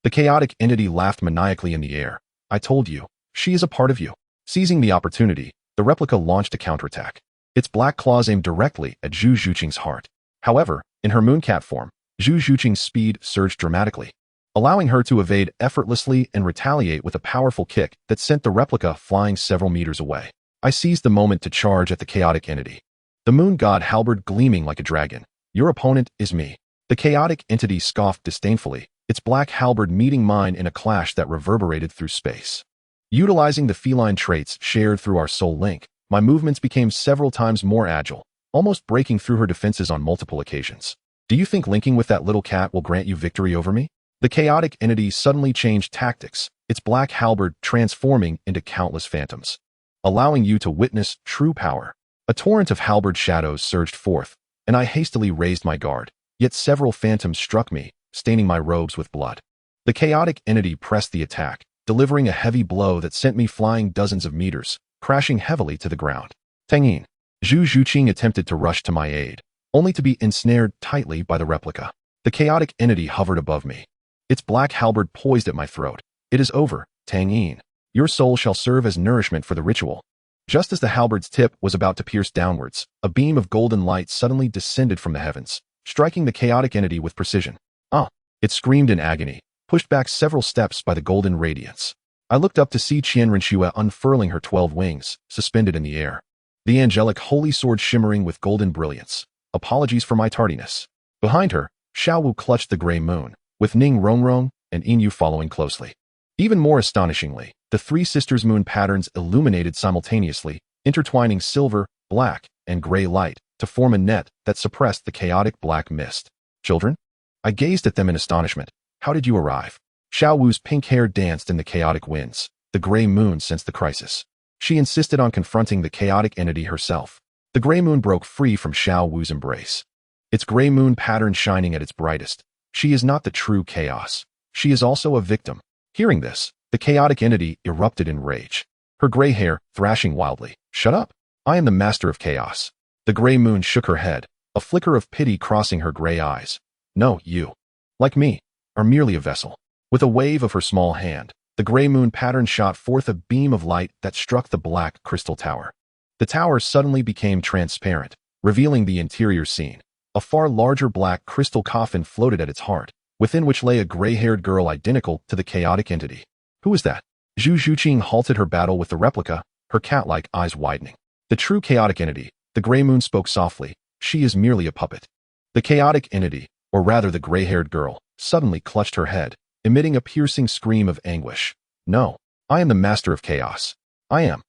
The chaotic entity laughed maniacally in the air. I told you, she is a part of you. Seizing the opportunity, the replica launched a counterattack. Its black claws aimed directly at Zhuqing's heart. However, in her mooncat form, Zhuqing's speed surged dramatically, allowing her to evade effortlessly and retaliate with a powerful kick that sent the replica flying several meters away. I seized the moment to charge at the chaotic entity. The moon god halberd gleaming like a dragon. Your opponent is me. The chaotic entity scoffed disdainfully, its black halberd meeting mine in a clash that reverberated through space. Utilizing the feline traits shared through our soul link, my movements became several times more agile, almost breaking through her defenses on multiple occasions. Do you think linking with that little cat will grant you victory over me? The chaotic entity suddenly changed tactics, its black halberd transforming into countless phantoms, allowing you to witness true power. A torrent of halberd shadows surged forth, and I hastily raised my guard, yet several phantoms struck me, staining my robes with blood. The chaotic entity pressed the attack, delivering a heavy blow that sent me flying dozens of meters, crashing heavily to the ground. Tang Yin. Zhuqing attempted to rush to my aid, only to be ensnared tightly by the replica. The chaotic entity hovered above me, its black halberd poised at my throat. It is over, Tang Yin. Your soul shall serve as nourishment for the ritual. Just as the halberd's tip was about to pierce downwards, a beam of golden light suddenly descended from the heavens, striking the chaotic entity with precision. Ah! It screamed in agony, pushed back several steps by the golden radiance. I looked up to see Qianrenxue unfurling her 12 wings, suspended in the air. The angelic holy sword shimmering with golden brilliance. Apologies for my tardiness. Behind her, Xiaowu clutched the gray moon, with Ning Rongrong and Inyu following closely. Even more astonishingly, the three sisters' moon patterns illuminated simultaneously, intertwining silver, black, and gray light to form a net that suppressed the chaotic black mist. Children? I gazed at them in astonishment. How did you arrive? Xiaowu's pink hair danced in the chaotic winds. The gray moon sensed the crisis. She insisted on confronting the chaotic entity herself. The gray moon broke free from Xiaowu's embrace, its gray moon pattern shining at its brightest. She is not the true chaos. She is also a victim. Hearing this, the chaotic entity erupted in rage, her gray hair thrashing wildly. Shut up! I am the master of chaos. The gray moon shook her head, a flicker of pity crossing her gray eyes. No, you, like me, are merely a vessel. With a wave of her small hand, the gray moon pattern shot forth a beam of light that struck the black crystal tower. The tower suddenly became transparent, revealing the interior scene. A far larger black crystal coffin floated at its heart, within which lay a gray-haired girl identical to the chaotic entity. Who is that? Zhu Zuqing halted her battle with the replica, her cat-like eyes widening. The true chaotic entity, the gray moon spoke softly. She is merely a puppet. The chaotic entity, or rather the gray-haired girl, suddenly clutched her head, emitting a piercing scream of anguish. No, I am the master of chaos. I am.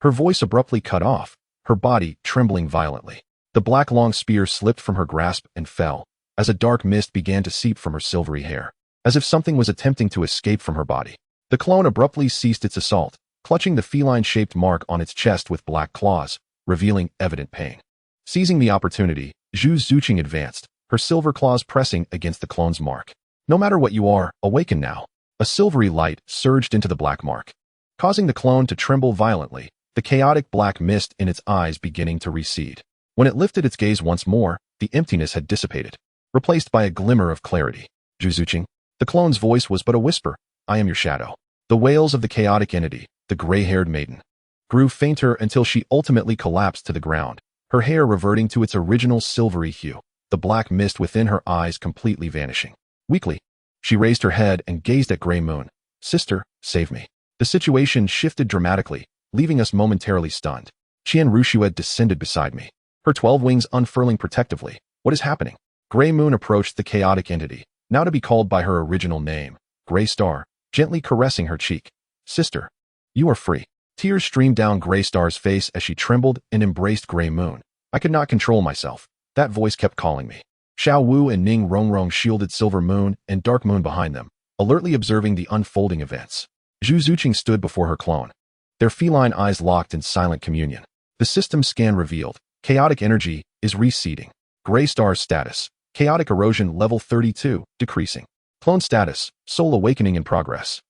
Her voice abruptly cut off, her body trembling violently. The black long spear slipped from her grasp and fell, as a dark mist began to seep from her silvery hair, as if something was attempting to escape from her body. The clone abruptly ceased its assault, clutching the feline-shaped mark on its chest with black claws, revealing evident pain. Seizing the opportunity, Zhu Zuqing advanced, her silver claws pressing against the clone's mark. No matter what you are, awaken now. A silvery light surged into the black mark, causing the clone to tremble violently, the chaotic black mist in its eyes beginning to recede. When it lifted its gaze once more, the emptiness had dissipated, replaced by a glimmer of clarity. Zhu Zuqing. The clone's voice was but a whisper. I am your shadow. The wails of the chaotic entity, the gray-haired maiden, grew fainter until she ultimately collapsed to the ground, her hair reverting to its original silvery hue, the black mist within her eyes completely vanishing. Weakly, she raised her head and gazed at Gray Moon. Sister, save me. The situation shifted dramatically, leaving us momentarily stunned. Qian Rushued descended beside me, her 12 wings unfurling protectively. What is happening? Gray Moon approached the chaotic entity, now to be called by her original name, Gray Star, gently caressing her cheek. Sister, you are free. Tears streamed down Gray Star's face as she trembled and embraced Gray Moon. I could not control myself. That voice kept calling me. Xiao Wu and Ning Rongrong shielded Silver Moon and Dark Moon behind them, alertly observing the unfolding events. Zhu Zuqing stood before her clone, their feline eyes locked in silent communion. The system scan revealed, chaotic energy is receding. Gray Star's status, chaotic erosion level 32, decreasing. Clone status, soul awakening in progress.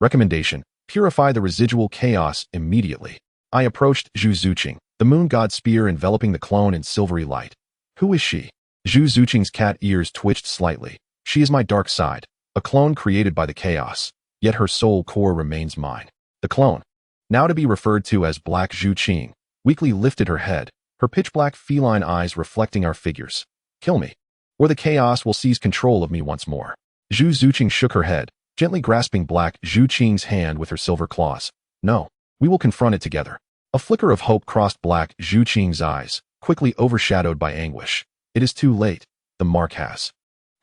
Recommendation, purify the residual chaos immediately. I approached Zhu Zuqing, the moon god spear enveloping the clone in silvery light. Who is she? Zhu Zuqing's cat ears twitched slightly. She is my dark side, a clone created by the chaos, yet her soul core remains mine. The clone, now to be referred to as Black Zhu Qing, weakly lifted her head, her pitch-black feline eyes reflecting our figures. Kill me, or the chaos will seize control of me once more. Zhu Zuqing shook her head, gently grasping Black Zhu Qing's hand with her silver claws. No, we will confront it together. A flicker of hope crossed Black Zhu Qing's eyes, quickly overshadowed by anguish. It is too late. The mark has.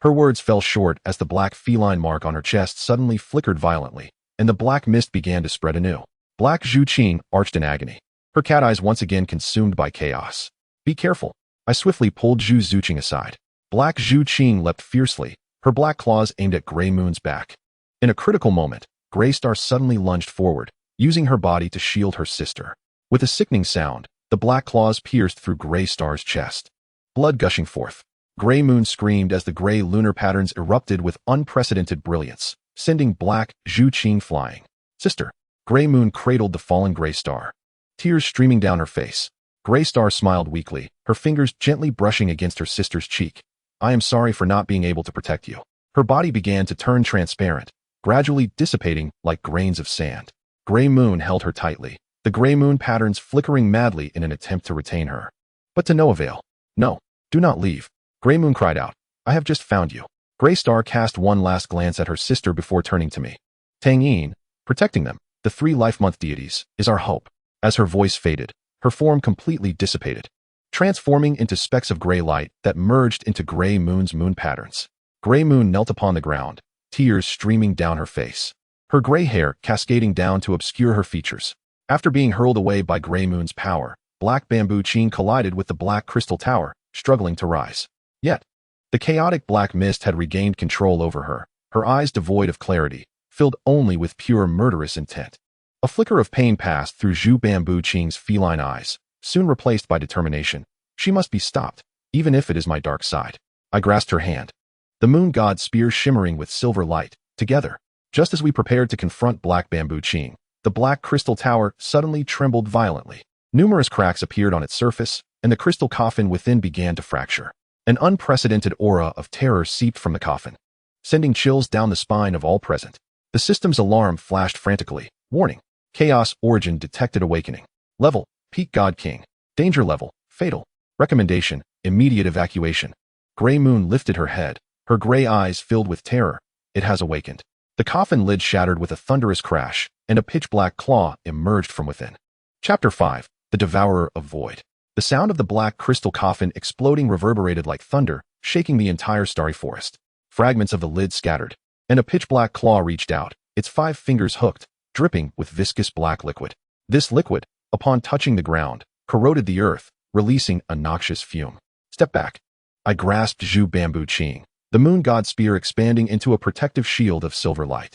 Her words fell short as the black feline mark on her chest suddenly flickered violently, and the black mist began to spread anew. Black Zhu Qing arched in agony, her cat eyes once again consumed by chaos. Be careful. I swiftly pulled Zhu Zuqing aside. Black Zhu Qing leapt fiercely, her black claws aimed at Gray Moon's back. In a critical moment, Gray Star suddenly lunged forward, using her body to shield her sister. With a sickening sound, the black claws pierced through Gray Star's chest, blood gushing forth. Gray Moon screamed as the gray lunar patterns erupted with unprecedented brilliance, sending Black Zhu Qing flying. Sister. Gray Moon cradled the fallen Gray Star, tears streaming down her face. Gray Star smiled weakly, her fingers gently brushing against her sister's cheek. I am sorry for not being able to protect you. Her body began to turn transparent, gradually dissipating like grains of sand. Gray Moon held her tightly, the Gray Moon patterns flickering madly in an attempt to retain her. But to no avail. No, do not leave. Gray Moon cried out. I have just found you. Gray Star cast one last glance at her sister before turning to me. Tang Yin, protecting them, the 3 life-month deities, is our hope. As her voice faded, her form completely dissipated, transforming into specks of gray light that merged into Gray Moon's moon patterns. Gray Moon knelt upon the ground, tears streaming down her face, her gray hair cascading down to obscure her features. After being hurled away by Gray Moon's power, Black Bamboo Qing collided with the Black Crystal Tower, struggling to rise. Yet, the chaotic black mist had regained control over her, her eyes devoid of clarity, filled only with pure murderous intent. A flicker of pain passed through Zhu Bamboo Qing's feline eyes, soon replaced by determination. She must be stopped, even if it is my dark side. I grasped her hand, the moon god spear shimmering with silver light. Together, just as we prepared to confront Black Bamboo Qing, the Black Crystal Tower suddenly trembled violently. Numerous cracks appeared on its surface, and the crystal coffin within began to fracture. An unprecedented aura of terror seeped from the coffin, sending chills down the spine of all present. The system's alarm flashed frantically. Warning. Chaos origin detected awakening. Level Peak God King. Danger level, fatal. Recommendation, immediate evacuation. Gray Moon lifted her head, her gray eyes filled with terror. It has awakened. The coffin lid shattered with a thunderous crash, and a pitch-black claw emerged from within. Chapter 5. The Devourer of Void. The sound of the black crystal coffin exploding reverberated like thunder, shaking the entire starry forest. Fragments of the lid scattered, and a pitch-black claw reached out, its 5 fingers hooked, dripping with viscous black liquid. This liquid, upon touching the ground, corroded the earth, releasing a noxious fume. Step back. I grasped Zhu Bamboo Qing, the moon god spear expanding into a protective shield of silver light.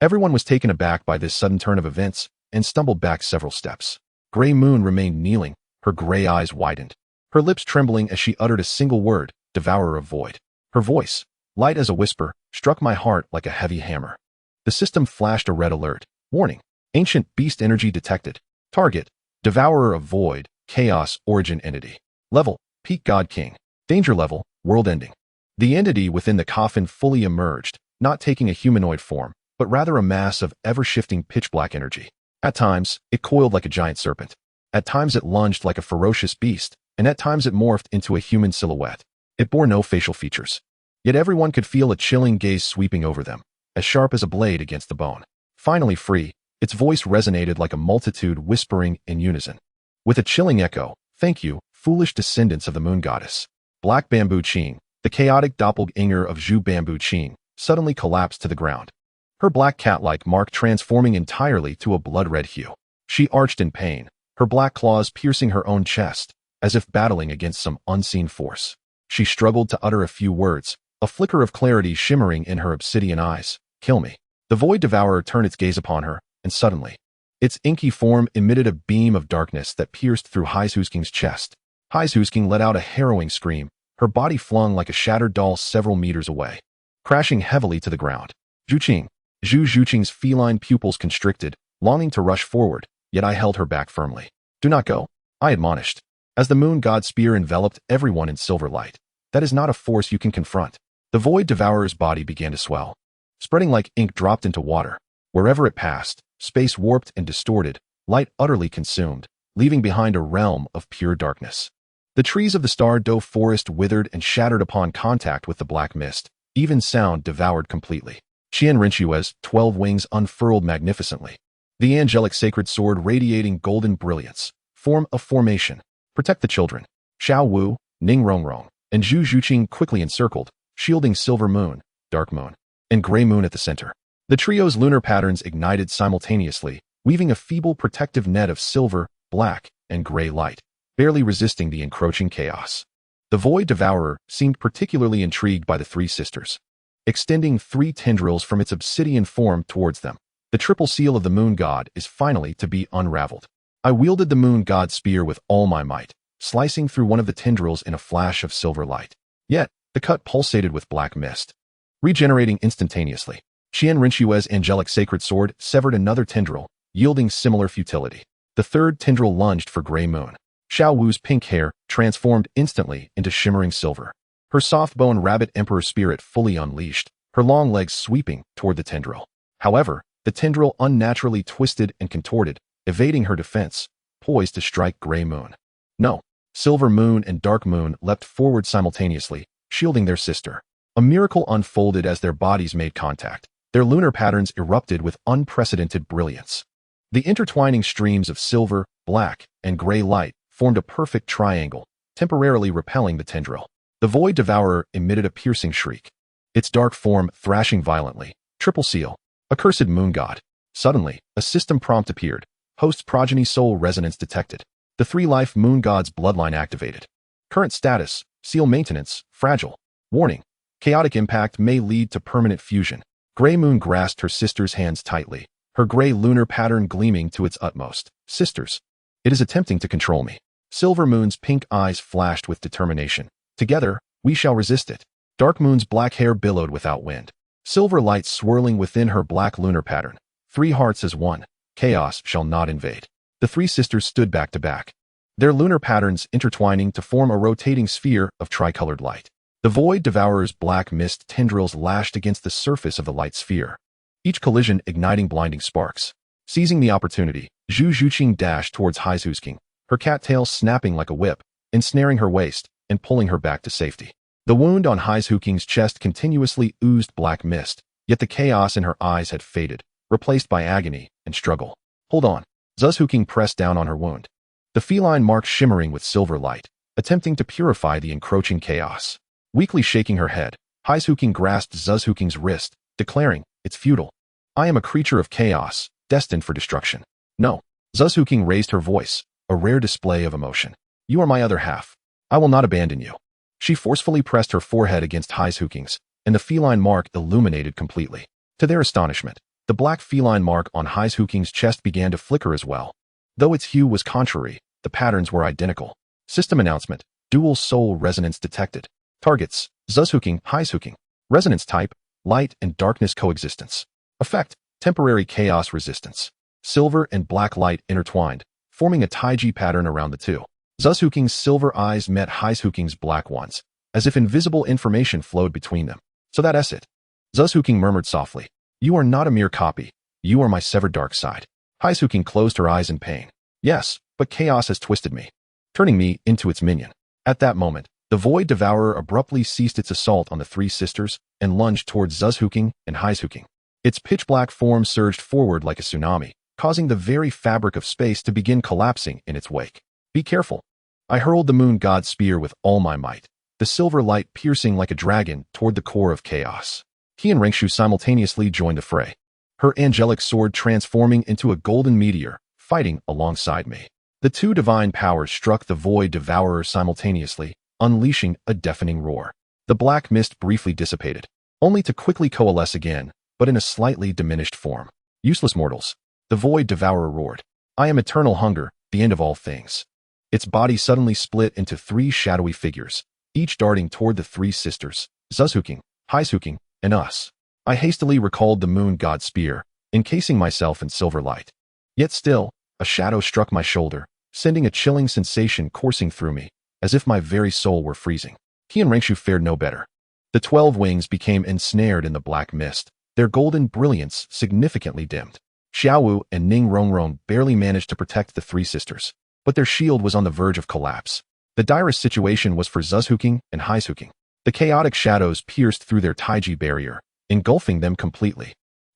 Everyone was taken aback by this sudden turn of events and stumbled back several steps. Gray Moon remained kneeling, her gray eyes widened, her lips trembling as she uttered a single word, Devourer of Void. Her voice, light as a whisper, struck my heart like a heavy hammer. The system flashed a red alert. Warning. Ancient beast energy detected. Target. Devourer of Void. Chaos origin entity. Level. Peak God King. Danger level. World ending. The entity within the coffin fully emerged, not taking a humanoid form, but rather a mass of ever-shifting pitch-black energy. At times, it coiled like a giant serpent. At times it lunged like a ferocious beast, and at times it morphed into a human silhouette. It bore no facial features. Yet everyone could feel a chilling gaze sweeping over them, as sharp as a blade against the bone. Finally free, its voice resonated like a multitude whispering in unison. With a chilling echo, thank you, foolish descendants of the moon goddess. Black Bamboo Qing, the chaotic doppelganger of Zhu Bamboo Qing, suddenly collapsed to the ground. Her black cat-like mark transforming entirely to a blood-red hue. She arched in pain, her black claws piercing her own chest, as if battling against some unseen force. She struggled to utter a few words, a flicker of clarity shimmering in her obsidian eyes. Kill me. The Void Devourer turned its gaze upon her, and suddenly, its inky form emitted a beam of darkness that pierced through Heizhusking's chest. Heizhusking let out a harrowing scream, her body flung like a shattered doll several meters away, crashing heavily to the ground. Zhu Zhuqing's feline pupils constricted, longing to rush forward, yet I held her back firmly. Do not go, I admonished. As the moon god's spear enveloped everyone in silver light. That is not a force you can confront. The Void Devourer's body began to swell, spreading like ink dropped into water. Wherever it passed, space warped and distorted, light utterly consumed, leaving behind a realm of pure darkness. The trees of the Star Doe forest withered and shattered upon contact with the black mist, even sound devoured completely. Qian Rinchue's 12 wings unfurled magnificently. The angelic sacred sword radiating golden brilliance. Form of formation. Protect the children. Xiao Wu, Ning Rongrong, and Zhu Zhuqing quickly encircled, shielding Silver Moon, Dark Moon, and Gray Moon at the center. The trio's lunar patterns ignited simultaneously, weaving a feeble protective net of silver, black, and gray light, barely resisting the encroaching chaos. The Void Devourer seemed particularly intrigued by the 3 sisters, extending 3 tendrils from its obsidian form towards them. The triple seal of the moon god is finally to be unraveled. I wielded the moon god's spear with all my might, slicing through one of the tendrils in a flash of silver light. Yet, the cut pulsated with black mist, regenerating instantaneously. Qian Rinchue's angelic sacred sword severed another tendril, yielding similar futility. The 3rd tendril lunged for Gray Moon. Xiao Wu's pink hair transformed instantly into shimmering silver. Her soft-boned rabbit emperor spirit fully unleashed, her long legs sweeping toward the tendril. However, the tendril unnaturally twisted and contorted, evading her defense, poised to strike Gray Moon. No. Silver Moon and Dark Moon leapt forward simultaneously, shielding their sister. A miracle unfolded as their bodies made contact. Their lunar patterns erupted with unprecedented brilliance. The intertwining streams of silver, black, and gray light formed a perfect triangle, temporarily repelling the tendril. The Void Devourer emitted a piercing shriek, its dark form thrashing violently. Triple seal. Accursed moon god. Suddenly, a system prompt appeared. Host progeny soul resonance detected. The 3-life moon god's bloodline activated. Current status, seal maintenance, fragile. Warning. Chaotic impact may lead to permanent fusion. Gray Moon grasped her sister's hands tightly, her gray lunar pattern gleaming to its utmost. Sisters. It is attempting to control me. Silver Moon's pink eyes flashed with determination. Together, we shall resist it. Dark Moon's black hair billowed without wind. Silver light swirling within her black lunar pattern. 3 hearts as one. Chaos shall not invade. The 3 sisters stood back to back, their lunar patterns intertwining to form a rotating sphere of tricolored light. The Void Devourer's black mist tendrils lashed against the surface of the light sphere, each collision igniting blinding sparks. Seizing the opportunity, Zhu Zhuqing dashed towards Heizhusking, her cattail snapping like a whip, ensnaring her waist and pulling her back to safety. The wound on Haizhuking's chest continuously oozed black mist, yet the chaos in her eyes had faded, replaced by agony and struggle. Hold on. Zuzhuking pressed down on her wound, the feline mark shimmering with silver light, attempting to purify the encroaching chaos. Weakly shaking her head, Haizhuking grasped Zuzhuking's wrist, declaring, "It's futile. I am a creature of chaos, destined for destruction." "No." Zuzhuking raised her voice, a rare display of emotion. "You are my other half. I will not abandon you." She forcefully pressed her forehead against Haizhuking's, and the feline mark illuminated completely. To their astonishment, the black feline mark on Haizhuking's chest began to flicker as well. Though its hue was contrary, the patterns were identical. System announcement: dual soul resonance detected. Targets: Zuzhuking, Haizhuking. Resonance type: light and darkness coexistence. Effect: temporary chaos resistance. Silver and black light intertwined, forming a taiji pattern around the two. Zuzhuking's silver eyes met Haizhuking's black ones, as if invisible information flowed between them. "So that's it." Zuzhuking murmured softly. "You are not a mere copy. You are my severed dark side." Haizhuking closed her eyes in pain. "Yes, but chaos has twisted me, turning me into its minion." At that moment, the Void Devourer abruptly ceased its assault on the three sisters and lunged towards Zuzhuking and Haizhuking. Its pitch-black form surged forward like a tsunami, causing the very fabric of space to begin collapsing in its wake. "Be careful." I hurled the moon god's spear with all my might, the silver light piercing like a dragon toward the core of chaos. Qian Rengshu simultaneously joined the fray, her angelic sword transforming into a golden meteor, fighting alongside me. The two divine powers struck the Void Devourer simultaneously, unleashing a deafening roar. The black mist briefly dissipated, only to quickly coalesce again, but in a slightly diminished form. "Useless mortals," the Void Devourer roared. "I am eternal hunger, the end of all things." Its body suddenly split into three shadowy figures, each darting toward the three sisters, Zuzhuking, Haizhuking, and us. I hastily recalled the moon god spear, encasing myself in silver light. Yet still, a shadow struck my shoulder, sending a chilling sensation coursing through me, as if my very soul were freezing. Qian Rengshu fared no better. The 12 wings became ensnared in the black mist, their golden brilliance significantly dimmed. Xiaowu and Ning Rongrong barely managed to protect the three sisters, but their shield was on the verge of collapse. The direst situation was for Zuzhuking and Haizhuking. The chaotic shadows pierced through their taiji barrier, engulfing them completely.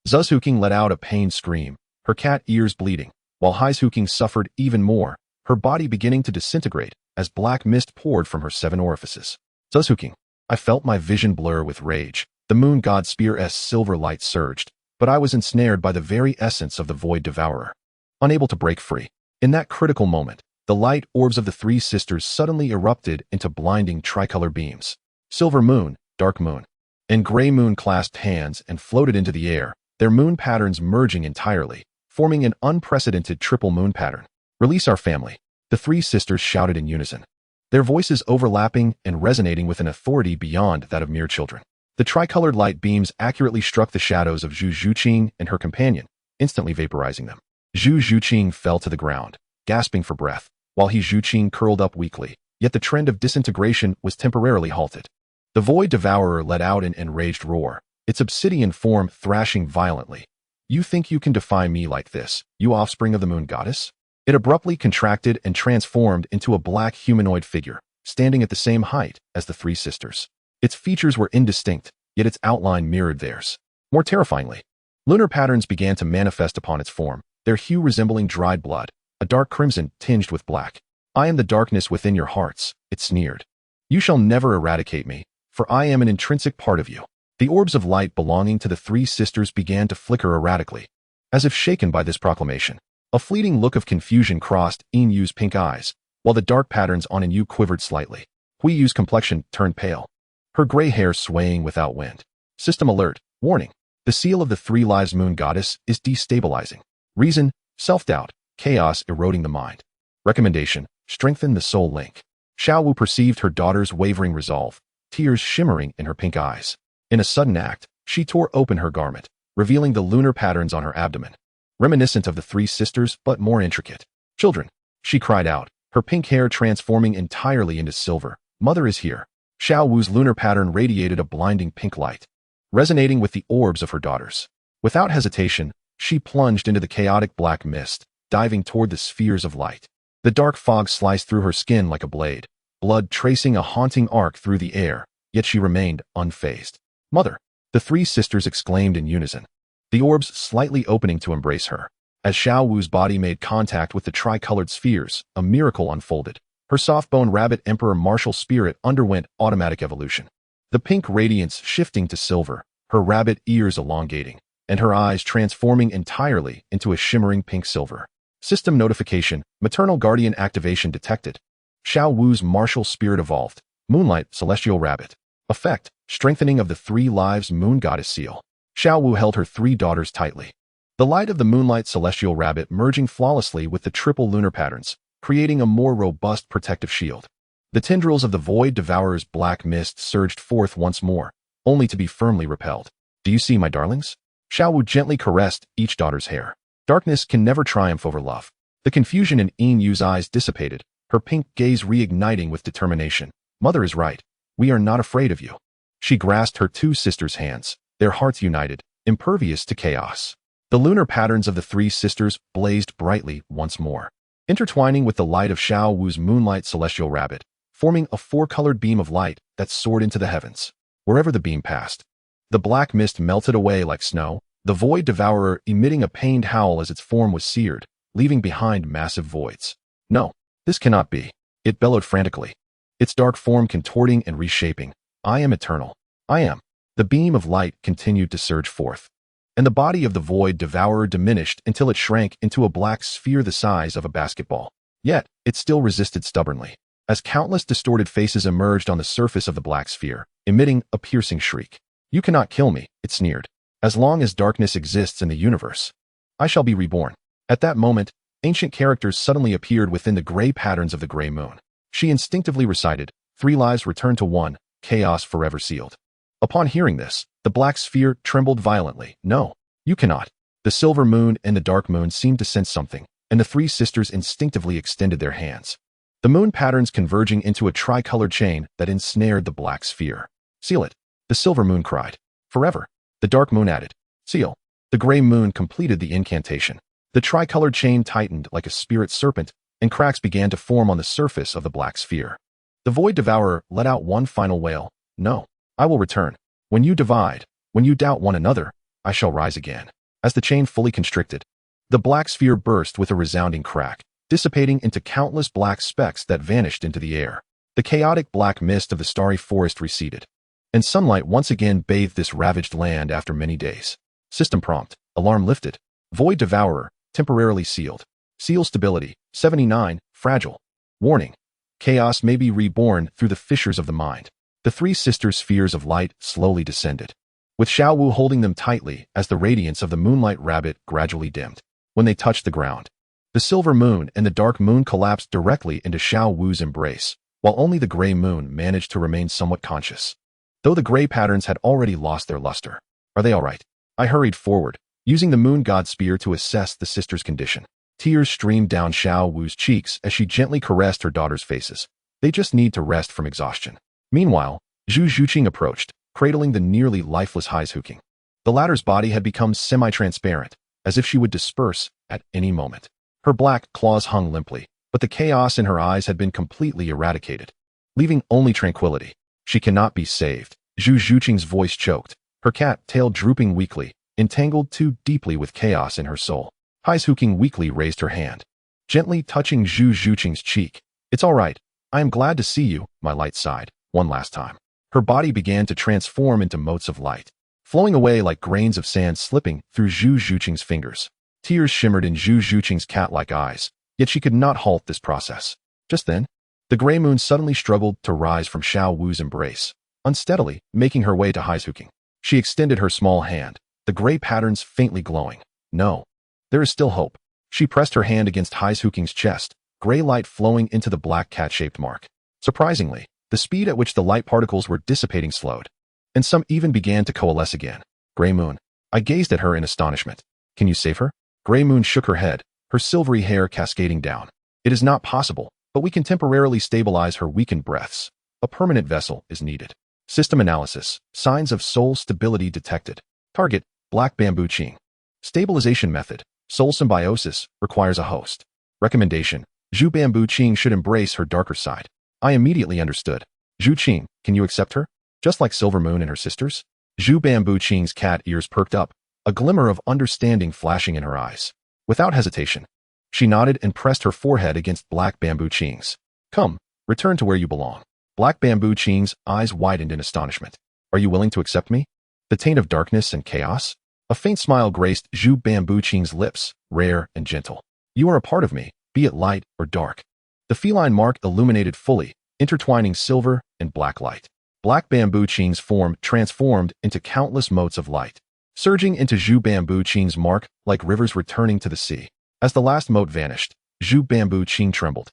Zuzhuking let out a pained scream, her cat ears bleeding, while Haizhuking suffered even more, her body beginning to disintegrate as black mist poured from her 7 orifices. Zuzhuking. I felt my vision blur with rage. The moon god spear's silver light surged, but I was ensnared by the very essence of the Void Devourer. Unable to break free. In that critical moment, the light orbs of the three sisters suddenly erupted into blinding tricolor beams. Silver moon, dark moon, and gray moon clasped hands and floated into the air, their moon patterns merging entirely, forming an unprecedented triple moon pattern. "Release our family," the three sisters shouted in unison, their voices overlapping and resonating with an authority beyond that of mere children. The tricolored light beams accurately struck the shadows of Zhu Zhuqing and her companion, instantly vaporizing them. Zhu Zhuqing fell to the ground, gasping for breath, while He Zhuqing curled up weakly, yet the trend of disintegration was temporarily halted. The Void Devourer let out an enraged roar, its obsidian form thrashing violently. "You think you can defy me like this, you offspring of the moon goddess?" It abruptly contracted and transformed into a black humanoid figure, standing at the same height as the three sisters. Its features were indistinct, yet its outline mirrored theirs. More terrifyingly, lunar patterns began to manifest upon its form, their hue resembling dried blood, a dark crimson tinged with black. "I am the darkness within your hearts," it sneered. "You shall never eradicate me, for I am an intrinsic part of you." The orbs of light belonging to the three sisters began to flicker erratically, as if shaken by this proclamation. A fleeting look of confusion crossed Yin-Yu's pink eyes, while the dark patterns on Yin-Yu quivered slightly. Hui-Yu's complexion turned pale, her gray hair swaying without wind. System alert. Warning. The seal of the 3 lives moon goddess is destabilizing. Reason: self-doubt, chaos eroding the mind. Recommendation: strengthen the soul link. Xiaowu perceived her daughter's wavering resolve, tears shimmering in her pink eyes. In a sudden act, she tore open her garment, revealing the lunar patterns on her abdomen, reminiscent of the three sisters but more intricate. "Children," she cried out, her pink hair transforming entirely into silver. "Mother is here." Xiaowu's lunar pattern radiated a blinding pink light, resonating with the orbs of her daughters. Without hesitation, she plunged into the chaotic black mist, diving toward the spheres of light. The dark fog sliced through her skin like a blade, blood tracing a haunting arc through the air, yet she remained unfazed. "Mother!" the three sisters exclaimed in unison, the orbs slightly opening to embrace her. As Xiao Wu's body made contact with the tricolored spheres, a miracle unfolded. Her soft-boned rabbit emperor martial spirit underwent automatic evolution. The pink radiance shifting to silver, her rabbit ears elongating, and her eyes transforming entirely into a shimmering pink silver. System notification, maternal guardian activation detected. Xiao Wu's martial spirit evolved. Moonlight celestial rabbit. Effect, strengthening of the 3 lives moon goddess seal. Xiao Wu held her 3 daughters tightly. The light of the moonlight celestial rabbit merging flawlessly with the triple lunar patterns, creating a more robust protective shield. The tendrils of the void devourer's black mist surged forth once more, only to be firmly repelled. "Do you see, my darlings?" Xiao Wu gently caressed each daughter's hair. Darkness can never triumph over love. The confusion in Yin Yu's eyes dissipated, her pink gaze reigniting with determination. "Mother is right. We are not afraid of you." She grasped her 2 sisters' hands, their hearts united, impervious to chaos. The lunar patterns of the 3 sisters blazed brightly once more, intertwining with the light of Xiao Wu's moonlight celestial rabbit, forming a 4-colored beam of light that soared into the heavens. Wherever the beam passed, the black mist melted away like snow, the void devourer emitting a pained howl as its form was seared, leaving behind massive voids. "No, this cannot be," it bellowed frantically, its dark form contorting and reshaping. "I am eternal. I am." The beam of light continued to surge forth, and the body of the void devourer diminished until it shrank into a black sphere the size of a basketball. Yet, it still resisted stubbornly, as countless distorted faces emerged on the surface of the black sphere, emitting a piercing shriek. "You cannot kill me," it sneered. "As long as darkness exists in the universe, I shall be reborn." At that moment, ancient characters suddenly appeared within the gray patterns of the gray moon. She instinctively recited, "3 lives return to 1, chaos forever sealed." Upon hearing this, the black sphere trembled violently. "No, you cannot." The silver moon and the dark moon seemed to sense something, and the 3 sisters instinctively extended their hands, the moon patterns converging into a tricolored chain that ensnared the black sphere. "Seal it," the silver moon cried. "Forever," the dark moon added. "Seal." The gray moon completed the incantation. The tricolored chain tightened like a spirit serpent, and cracks began to form on the surface of the black sphere. The void devourer let out one final wail. "No, I will return. When you divide, when you doubt one another, I shall rise again." As the chain fully constricted, the black sphere burst with a resounding crack, dissipating into countless black specks that vanished into the air. The chaotic black mist of the starry forest receded, and sunlight once again bathed this ravaged land after many days. System prompt, alarm lifted. Void devourer, temporarily sealed. Seal stability, 79, fragile. Warning, chaos may be reborn through the fissures of the mind. The 3 sisters' spheres of light slowly descended, with Xiao Wu holding them tightly as the radiance of the moonlight rabbit gradually dimmed. When they touched the ground, the silver moon and the dark moon collapsed directly into Xiao Wu's embrace, while only the gray moon managed to remain somewhat conscious, though the gray patterns had already lost their luster. "Are they all right?" I hurried forward, using the moon god spear to assess the sisters' condition. Tears streamed down Xiao Wu's cheeks as she gently caressed her daughters' faces. "They just need to rest from exhaustion." Meanwhile, Zhu Zhuqing approached, cradling the nearly lifeless Huking. The latter's body had become semi-transparent, as if she would disperse at any moment. Her black claws hung limply, but the chaos in her eyes had been completely eradicated, leaving only tranquility. "She cannot be saved." Zhu Zhuqing's voice choked, her cat tail drooping weakly, entangled too deeply with chaos in her soul. Huking weakly raised her hand, gently touching Zhu Zhuqing's cheek. "It's all right. I am glad to see you," my light sighed. One last time. Her body began to transform into motes of light, flowing away like grains of sand slipping through Zhu Zhuqing's fingers. Tears shimmered in Zhu Zhuqing's cat-like eyes, yet she could not halt this process. Just then, the gray moon suddenly struggled to rise from Xiao Wu's embrace, unsteadily making her way to Huking. She extended her small hand, the gray patterns faintly glowing. "No, there is still hope." She pressed her hand against Huking's chest, gray light flowing into the black cat-shaped mark. Surprisingly, the speed at which the light particles were dissipating slowed, and some even began to coalesce again. "Gray Moon." I gazed at her in astonishment. "Can you save her?" Gray Moon shook her head, her silvery hair cascading down. "It is not possible, but we can temporarily stabilize her weakened breaths. A permanent vessel is needed." System analysis. Signs of soul stability detected. Target, black bamboo Qing. Stabilization method. Soul symbiosis requires a host. Recommendation, Zhu Bamboo Qing should embrace her darker side. I immediately understood. Zhu Qing, can you accept her? Just like Silver Moon and her sisters? Zhu Bamboo Qing's cat ears perked up, a glimmer of understanding flashing in her eyes. Without hesitation, she nodded and pressed her forehead against Black Bamboo Qing's. Come, return to where you belong. Black Bamboo Qing's eyes widened in astonishment. Are you willing to accept me? The taint of darkness and chaos? A faint smile graced Zhu Bamboo Qing's lips, rare and gentle. You are a part of me, be it light or dark. The feline mark illuminated fully, intertwining silver and black light. Black Bamboo Qing's form transformed into countless motes of light, surging into Zhu Bamboo Qing's mark like rivers returning to the sea. As the last mote vanished, Zhu Bamboo Qing trembled,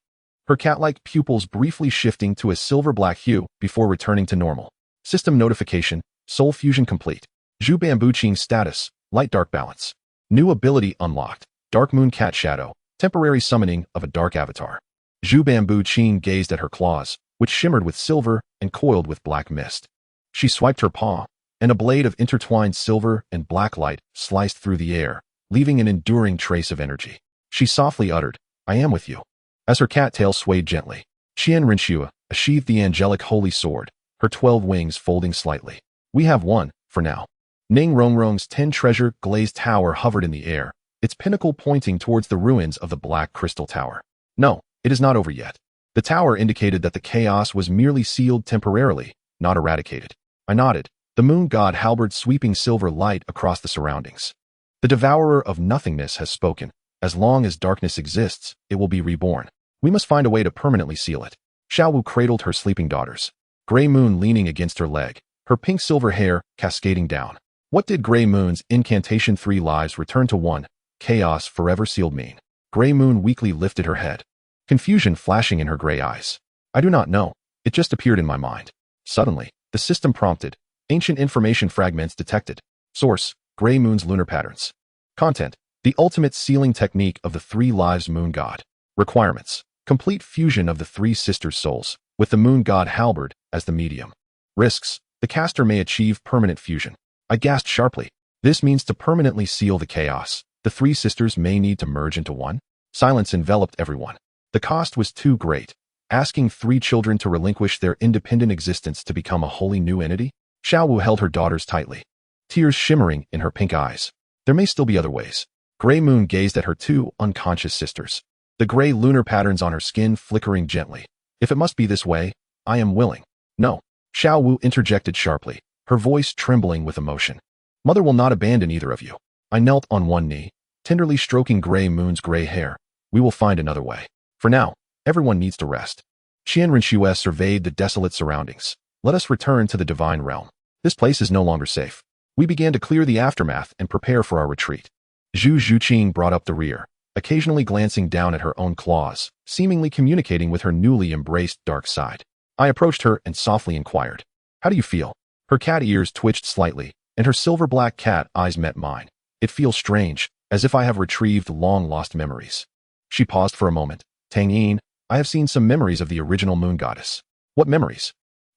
her cat-like pupils briefly shifting to a silver-black hue before returning to normal. System notification, soul fusion complete. Zhu Bamboo Qing's status, light-dark balance. New ability unlocked, Dark Moon Cat Shadow, temporary summoning of a dark avatar. Zhu Bamboo Qing gazed at her claws, which shimmered with silver and coiled with black mist. She swiped her paw, and a blade of intertwined silver and black light sliced through the air, leaving an enduring trace of energy. She softly uttered, I am with you. As her cat tail swayed gently, Qian Rinxua sheathed the angelic holy sword, her 12 wings folding slightly. We have won, for now. Ning Rongrong's 10-treasure glazed tower hovered in the air, its pinnacle pointing towards the ruins of the Black Crystal Tower. No, it is not over yet. The tower indicated that the chaos was merely sealed temporarily, not eradicated. I nodded, the moon god halberd sweeping silver light across the surroundings. The devourer of nothingness has spoken. As long as darkness exists, it will be reborn. We must find a way to permanently seal it. Xiaowu cradled her sleeping daughters. Gray Moon leaning against her leg, her pink-silver hair cascading down. What did Gray Moon's incantation 3 lives return to 1, chaos forever sealed mean? Gray Moon weakly lifted her head, confusion flashing in her gray eyes. I do not know. It just appeared in my mind. Suddenly, the system prompted. Ancient information fragments detected. Source, Gray Moon's lunar patterns. Content, the ultimate sealing technique of the 3 lives moon god. Requirements, complete fusion of the 3 sisters' souls, with the moon god halberd as the medium. Risks, the caster may achieve permanent fusion. I gasped sharply. This means to permanently seal the chaos, the 3 sisters may need to merge into one? Silence enveloped everyone. The cost was too great. Asking 3 children to relinquish their independent existence to become a wholly new entity? Xiaowu held her daughters tightly, tears shimmering in her pink eyes. There may still be other ways. Gray Moon gazed at her 2 unconscious sisters, the gray lunar patterns on her skin flickering gently. If it must be this way, I am willing. No. Xiaowu interjected sharply, her voice trembling with emotion. Mother will not abandon either of you. I knelt on one knee, tenderly stroking Gray Moon's gray hair. We will find another way. For now, everyone needs to rest. Qian Rinxue surveyed the desolate surroundings. Let us return to the divine realm. This place is no longer safe. We began to clear the aftermath and prepare for our retreat. Zhu Zhuqing brought up the rear, occasionally glancing down at her own claws, seemingly communicating with her newly embraced dark side. I approached her and softly inquired, how do you feel? Her cat ears twitched slightly, and her silver-black cat eyes met mine. It feels strange, as if I have retrieved long-lost memories. She paused for a moment. Tang Yin, I have seen some memories of the original moon goddess. What memories?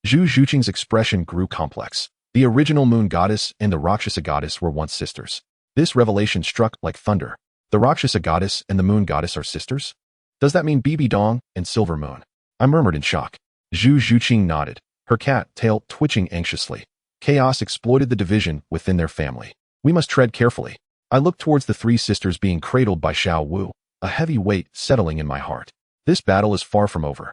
Zhu Zhuqing's expression grew complex. The original moon goddess and the Rakshasa goddess were once sisters. This revelation struck like thunder. The Rakshasa goddess and the moon goddess are sisters? Does that mean Bibi Dong and Silver Moon? I murmured in shock. Zhu Zhuqing nodded, her cat tail twitching anxiously. Chaos exploited the division within their family. We must tread carefully. I looked towards the 3 sisters being cradled by Xiaowu, a heavy weight settling in my heart. This battle is far from over,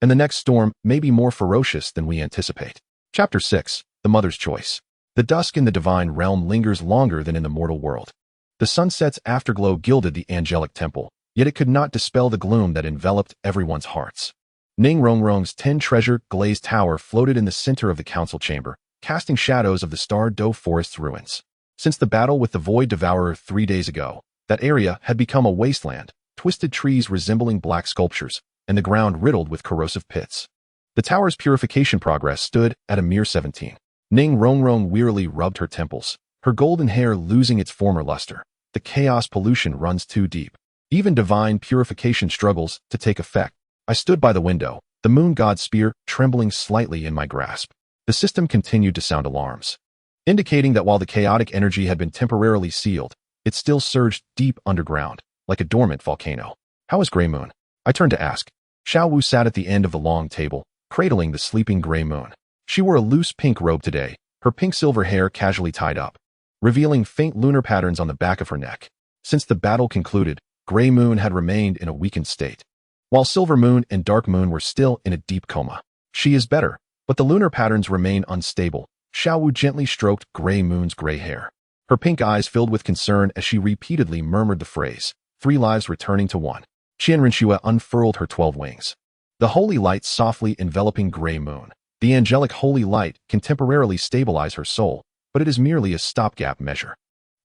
and the next storm may be more ferocious than we anticipate. Chapter 6, The Mother's Choice. The dusk in the divine realm lingers longer than in the mortal world. The sunset's afterglow gilded the angelic temple, yet it could not dispel the gloom that enveloped everyone's hearts. Ning Rongrong's 10-treasure glazed tower floated in the center of the council chamber, casting shadows of the Star Do Forest's ruins. Since the battle with the Void Devourer 3 days ago, that area had become a wasteland, twisted trees resembling black sculptures, and the ground riddled with corrosive pits. The tower's purification progress stood at a mere 17. Ning Rongrong wearily rubbed her temples, her golden hair losing its former luster. The chaos pollution runs too deep. Even divine purification struggles to take effect. I stood by the window, the moon god's spear trembling slightly in my grasp. The system continued to sound alarms, indicating that while the chaotic energy had been temporarily sealed, it still surged deep underground, like a dormant volcano. How is Gray Moon? I turned to ask. Xiao Wu sat at the end of the long table, cradling the sleeping gray moon. She wore a loose pink robe today, her pink-silver hair casually tied up, revealing faint lunar patterns on the back of her neck. Since the battle concluded, Gray Moon had remained in a weakened state, while Silver Moon and Dark Moon were still in a deep coma. She is better, but the lunar patterns remain unstable. Xiao Wu gently stroked Gray Moon's gray hair. Her pink eyes filled with concern as she repeatedly murmured the phrase, 3 lives returning to 1. Qian Rinxue unfurled her 12 wings. The holy light softly enveloping Gray Moon. The angelic holy light can temporarily stabilize her soul, but it is merely a stopgap measure.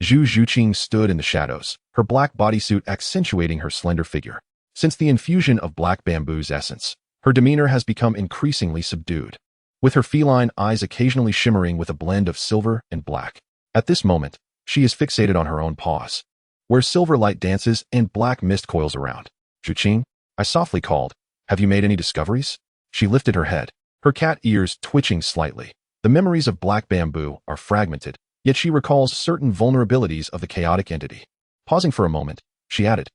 Zhu Zhuqing stood in the shadows, her black bodysuit accentuating her slender figure. Since the infusion of black bamboo's essence, her demeanor has become increasingly subdued, with her feline eyes occasionally shimmering with a blend of silver and black. At this moment, she is fixated on her own paws, where silver light dances and black mist coils around. Zhuqing, I softly called, have you made any discoveries? She lifted her head, her cat ears twitching slightly. The memories of black bamboo are fragmented, yet she recalls certain vulnerabilities of the chaotic entity. Pausing for a moment, she added,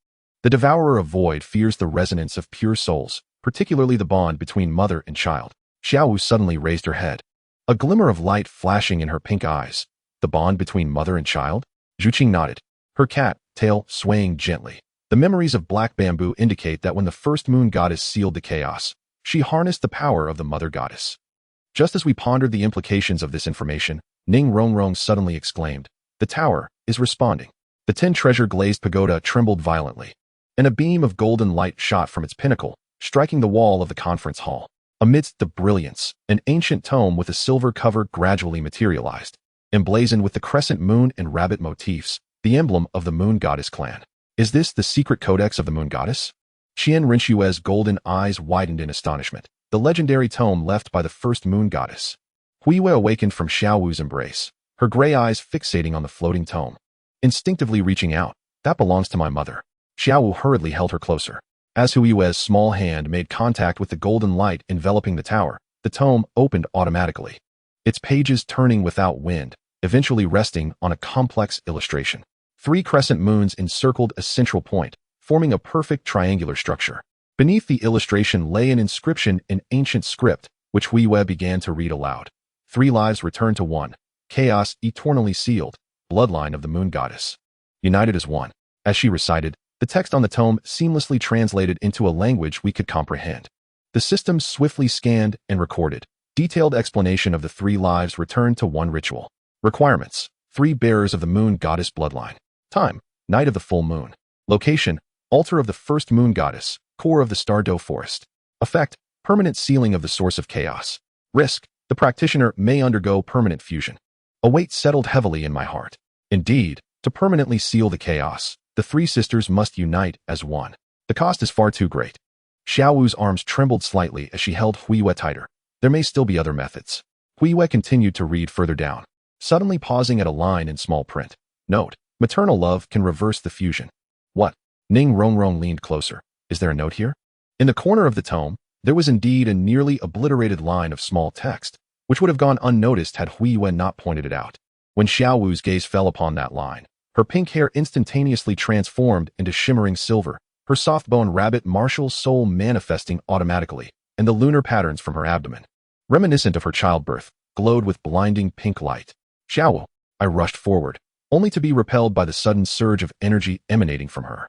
the devourer of void fears the resonance of pure souls, particularly the bond between mother and child. Xiao Wu suddenly raised her head, a glimmer of light flashing in her pink eyes. The bond between mother and child? Zhuqing nodded, her cat tail swaying gently. The memories of black bamboo indicate that when the first moon goddess sealed the chaos, she harnessed the power of the mother goddess. Just as we pondered the implications of this information, Ning Rongrong suddenly exclaimed, the tower is responding. The 10 treasure-glazed pagoda trembled violently, and a beam of golden light shot from its pinnacle, striking the wall of the conference hall. Amidst the brilliance, an ancient tome with a silver cover gradually materialized, emblazoned with the crescent moon and rabbit motifs, the emblem of the moon goddess clan. Is this the secret codex of the moon goddess? Qian Rinxue's golden eyes widened in astonishment. The legendary tome left by the first moon goddess. Huiyue awakened from Xiao Wu's embrace, her gray eyes fixating on the floating tome. Instinctively reaching out, that belongs to my mother. Xiao Wu hurriedly held her closer. As Huiyue's small hand made contact with the golden light enveloping the tower, the tome opened automatically, its pages turning without wind, eventually resting on a complex illustration. 3 crescent moons encircled a central point, forming a perfect triangular structure. Beneath the illustration lay an inscription in ancient script, which Huiyue began to read aloud. 3 lives return to 1. Chaos eternally sealed. Bloodline of the moon goddess. United as 1. As she recited, the text on the tome seamlessly translated into a language we could comprehend. The system swiftly scanned and recorded. Detailed explanation of the 3 lives returned to 1 ritual. Requirements. 3 bearers of the moon goddess bloodline. Time. Night of the full moon. Location. Altar of the first moon goddess. Core of the Stardow Forest. Effect. Permanent sealing of the source of chaos. Risk. The practitioner may undergo permanent fusion. A weight settled heavily in my heart. Indeed, to permanently seal the chaos, the 3 sisters must unite as 1. The cost is far too great. Xiao Wu's arms trembled slightly as she held Huiyue tighter. There may still be other methods. Huiyue continued to read further down, suddenly pausing at a line in small print. Note. Maternal love can reverse the fusion. What? Ning Rongrong leaned closer. Is there a note here? In the corner of the tome, there was indeed a nearly obliterated line of small text, which would have gone unnoticed had Huiyue not pointed it out. When Xiao Wu's gaze fell upon that line, her pink hair instantaneously transformed into shimmering silver, her soft-boned rabbit martial soul manifesting automatically, and the lunar patterns from her abdomen, reminiscent of her childbirth, glowed with blinding pink light. Xiao Wu, I rushed forward, only to be repelled by the sudden surge of energy emanating from her.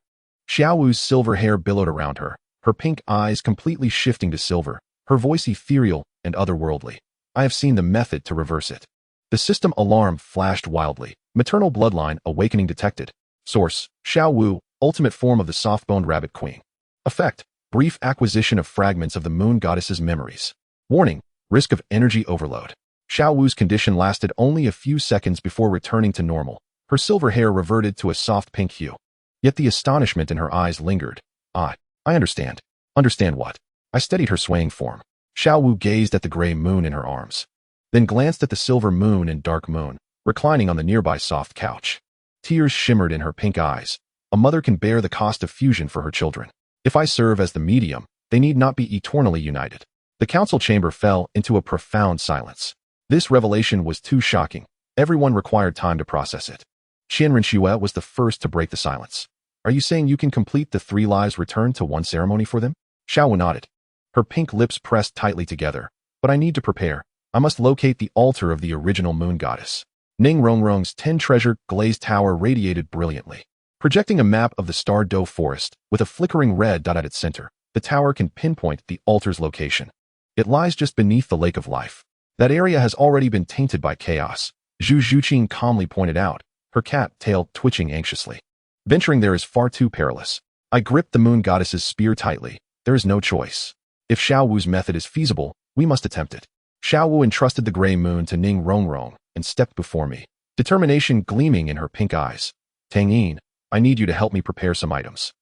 Xiao Wu's silver hair billowed around her, her pink eyes completely shifting to silver, her voice ethereal and otherworldly. I have seen the method to reverse it. The system alarm flashed wildly. Maternal bloodline awakening detected. Source, Xiao Wu, ultimate form of the soft-boned rabbit queen. Effect, brief acquisition of fragments of the moon goddess's memories. Warning, risk of energy overload. Xiao Wu's condition lasted only a few seconds before returning to normal. Her silver hair reverted to a soft pink hue. Yet the astonishment in her eyes lingered. I understand. Understand what? I steadied her swaying form. Xiao Wu gazed at the gray moon in her arms, then glanced at the silver moon and dark moon, reclining on the nearby soft couch. Tears shimmered in her pink eyes. A mother can bear the cost of fusion for her children. If I serve as the medium, they need not be eternally united. The council chamber fell into a profound silence. This revelation was too shocking. Everyone required time to process it. Qian Rinxue was the first to break the silence. Are you saying you can complete the 3 lives returned to 1 ceremony for them? Xiaowu nodded. Her pink lips pressed tightly together. But I need to prepare. I must locate the altar of the original moon goddess. Ning Rongrong's 10-treasure glazed tower radiated brilliantly. Projecting a map of the Star Doe forest with a flickering red dot at its center, the tower can pinpoint the altar's location. It lies just beneath the Lake of Life. That area has already been tainted by chaos, Zhu Zhuqing calmly pointed out, her cat tail twitching anxiously. Venturing there is far too perilous. I gripped the moon goddess's spear tightly. There is no choice. If Xiaowu's method is feasible, we must attempt it. Xiaowu entrusted the gray moon to Ning Rongrong and stepped before me, determination gleaming in her pink eyes. Tang Yin, I need you to help me prepare some items.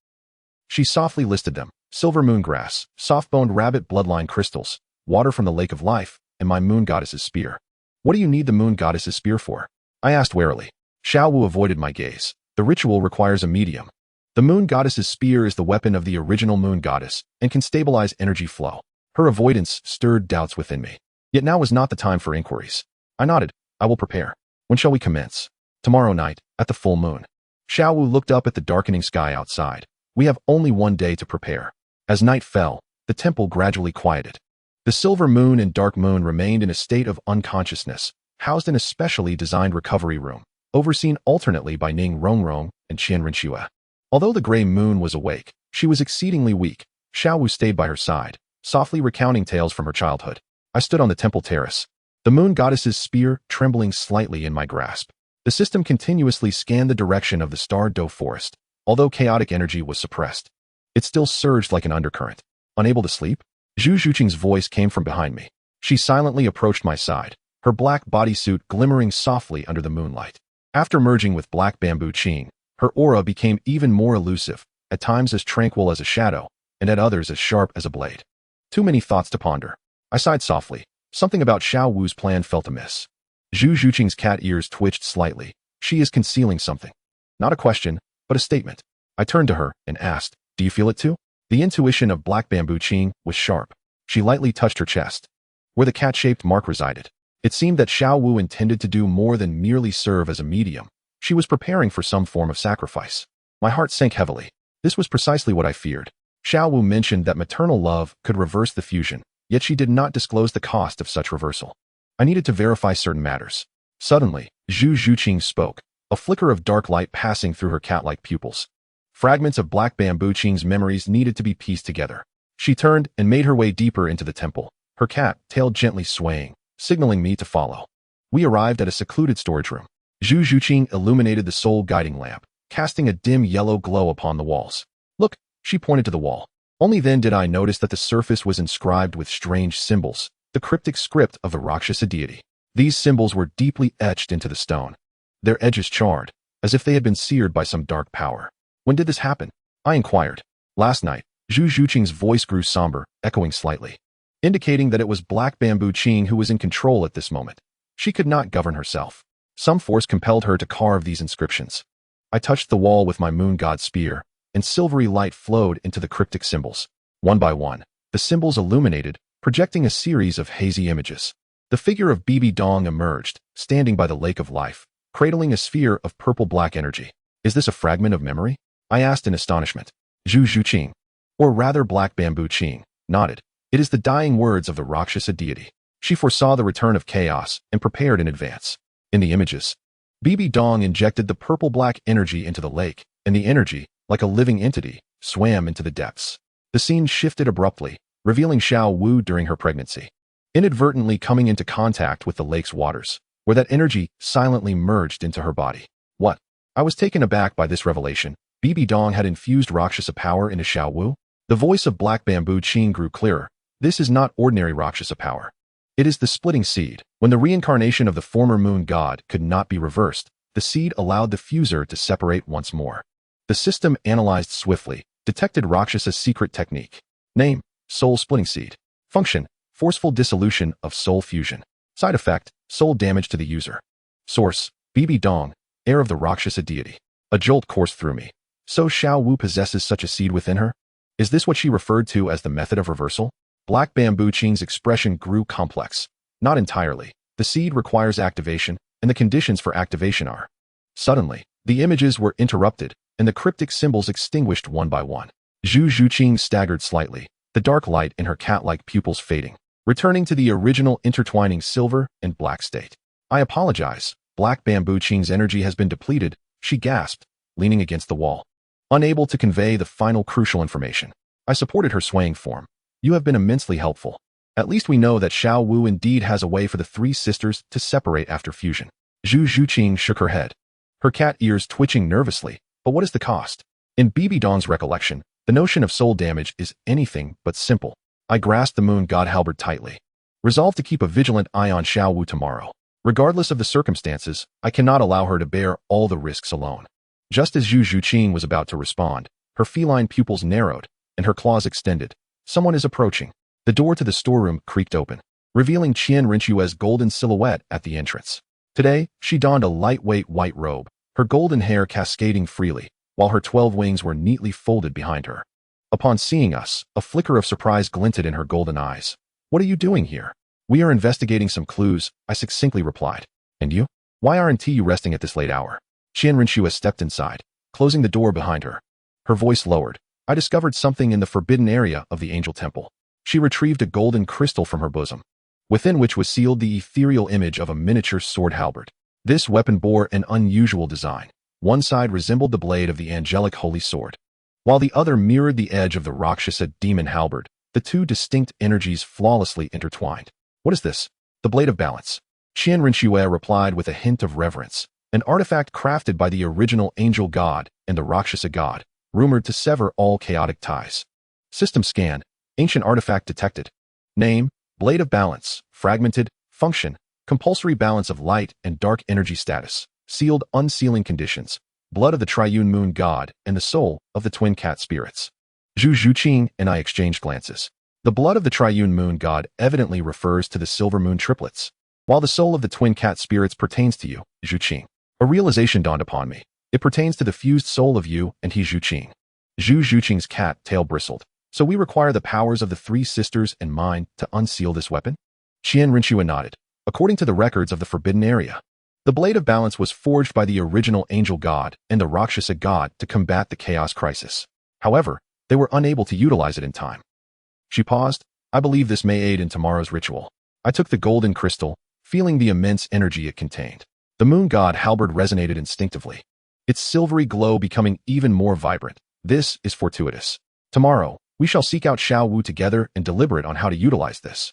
She softly listed them: silver moon grass, soft-boned rabbit bloodline crystals, water from the Lake of Life, and my moon goddess's spear. What do you need the moon goddess's spear for? I asked warily. Xiaowu avoided my gaze. The ritual requires a medium. The moon goddess's spear is the weapon of the original moon goddess and can stabilize energy flow. Her avoidance stirred doubts within me. Yet now was not the time for inquiries. I nodded. I will prepare. When shall we commence? Tomorrow night, at the full moon. Xiaowu looked up at the darkening sky outside. We have only 1 day to prepare. As night fell, the temple gradually quieted. The silver moon and dark moon remained in a state of unconsciousness, housed in a specially designed recovery room, overseen alternately by Ning Rongrong and Qian Renxue. Although the gray moon was awake, she was exceedingly weak. Xiaowu stayed by her side, softly recounting tales from her childhood. I stood on the temple terrace, the moon goddess's spear trembling slightly in my grasp. The system continuously scanned the direction of the Star Doe forest, although chaotic energy was suppressed. It still surged like an undercurrent. Unable to sleep? Zhu Zhuqing's voice came from behind me. She silently approached my side, her black bodysuit glimmering softly under the moonlight. After merging with black bamboo Qing, her aura became even more elusive, at times as tranquil as a shadow, and at others as sharp as a blade. Too many thoughts to ponder. I sighed softly. Something about Xiaowu's plan felt amiss. Zhu Zhuqing's cat ears twitched slightly. She is concealing something. Not a question, but a statement. I turned to her and asked, do you feel it too? The intuition of black bamboo Qing was sharp. She lightly touched her chest, where the cat-shaped mark resided. It seemed that Xiaowu intended to do more than merely serve as a medium. She was preparing for some form of sacrifice. My heart sank heavily. This was precisely what I feared. Xiaowu mentioned that maternal love could reverse the fusion, yet she did not disclose the cost of such reversal. I needed to verify certain matters. Suddenly, Zhu Zhuqing spoke, a flicker of dark light passing through her cat-like pupils. Fragments of black bamboo Qing's memories needed to be pieced together. She turned and made her way deeper into the temple, her cat tail gently swaying, signaling me to follow. We arrived at a secluded storage room. Zhu Zhuqing illuminated the soul guiding lamp, casting a dim yellow glow upon the walls. Look, she pointed to the wall. Only then did I notice that the surface was inscribed with strange symbols, the cryptic script of the Rakshasa deity. These symbols were deeply etched into the stone, their edges charred, as if they had been seared by some dark power. When did this happen? I inquired. Last night. Zhu Zhuqing's voice grew somber, echoing slightly, indicating that it was black bamboo Qing who was in control at this moment. She could not govern herself. Some force compelled her to carve these inscriptions. I touched the wall with my moon god spear, and silvery light flowed into the cryptic symbols. One by one, the symbols illuminated, projecting a series of hazy images. The figure of Bibi Dong emerged, standing by the Lake of Life, cradling a sphere of purple-black energy. Is this a fragment of memory? I asked in astonishment. Zhu Zhuqing, or rather black bamboo Qing, nodded. It is the dying words of the Rakshasa deity. She foresaw the return of chaos and prepared in advance. In the images, Bibi Dong injected the purple-black energy into the lake, and the energy, like a living entity, swam into the depths. The scene shifted abruptly, revealing Xiaowu during her pregnancy, inadvertently coming into contact with the lake's waters, where that energy silently merged into her body. What? I was taken aback by this revelation. Bibi Dong had infused Rakshasa power into Xiaowu? The voice of black bamboo Qing grew clearer. This is not ordinary Rakshasa power. It is the splitting seed. When the reincarnation of the former moon god could not be reversed, the seed allowed the fuser to separate once more. The system analyzed swiftly, detected Rakshasa's secret technique. Name: soul splitting seed. Function: forceful dissolution of soul fusion. Side effect: soul damage to the user. Source: Bibi Dong, heir of the Rakshasa deity. A jolt coursed through me. So Xiaowu possesses such a seed within her? Is this what she referred to as the method of reversal? Black bamboo Qing's expression grew complex. Not entirely. The seed requires activation, and the conditions for activation are. Suddenly, the images were interrupted, and the cryptic symbols extinguished one by one. Zhu Zhuqing staggered slightly, the dark light in her cat-like pupils fading, returning to the original intertwining silver and black state. I apologize. Black Bamboo Qing's energy has been depleted, she gasped, leaning against the wall, unable to convey the final crucial information. I supported her swaying form. You have been immensely helpful. At least we know that Xiao Wu indeed has a way for the three sisters to separate after fusion. Zhu Zhuqing shook her head, her cat ears twitching nervously. But what is the cost? In Bibi Dong's recollection, the notion of soul damage is anything but simple. I grasped the moon god halberd tightly, resolved to keep a vigilant eye on Xiao Wu tomorrow. Regardless of the circumstances, I cannot allow her to bear all the risks alone. Just as Zhu Zhuqing was about to respond, her feline pupils narrowed, and her claws extended. Someone is approaching. The door to the storeroom creaked open, revealing Qian Rinchue's golden silhouette at the entrance. Today, she donned a lightweight white robe, her golden hair cascading freely, while her 12 wings were neatly folded behind her. Upon seeing us, a flicker of surprise glinted in her golden eyes. What are you doing here? We are investigating some clues, I succinctly replied. And you? Why aren't you resting at this late hour? Qian Rinchue stepped inside, closing the door behind her. Her voice lowered. I discovered something in the forbidden area of the angel temple. She retrieved a golden crystal from her bosom, within which was sealed the ethereal image of a miniature sword halberd. This weapon bore an unusual design. One side resembled the blade of the angelic holy sword, while the other mirrored the edge of the Rakshasa demon halberd, the two distinct energies flawlessly intertwined. What is this? The blade of balance. Qian Rinchue replied with a hint of reverence. An artifact crafted by the original angel god and the Rakshasa god, rumored to sever all chaotic ties. System scan. Ancient artifact detected. Name, blade of balance, fragmented, function, compulsory balance of light and dark energy status, sealed unsealing conditions, blood of the triune moon god and the soul of the twin cat spirits. Zhu Zhuqing and I exchanged glances. The blood of the triune moon god evidently refers to the silver moon triplets, while the soul of the twin cat spirits pertains to you, Zhuqing. A realization dawned upon me. It pertains to the fused soul of you and he Zhuqing. Zhu Zhuqing's cat tail bristled. So we require the powers of the three sisters and mine to unseal this weapon? Qian Rinchue nodded. According to the records of the forbidden area, the blade of balance was forged by the original angel god and the Rakshasa god to combat the chaos crisis. However, they were unable to utilize it in time. She paused. I believe this may aid in tomorrow's ritual. I took the golden crystal, feeling the immense energy it contained. The moon god halberd resonated instinctively, its silvery glow becoming even more vibrant. This is fortuitous. Tomorrow, we shall seek out Xiao Wu together and deliberate on how to utilize this.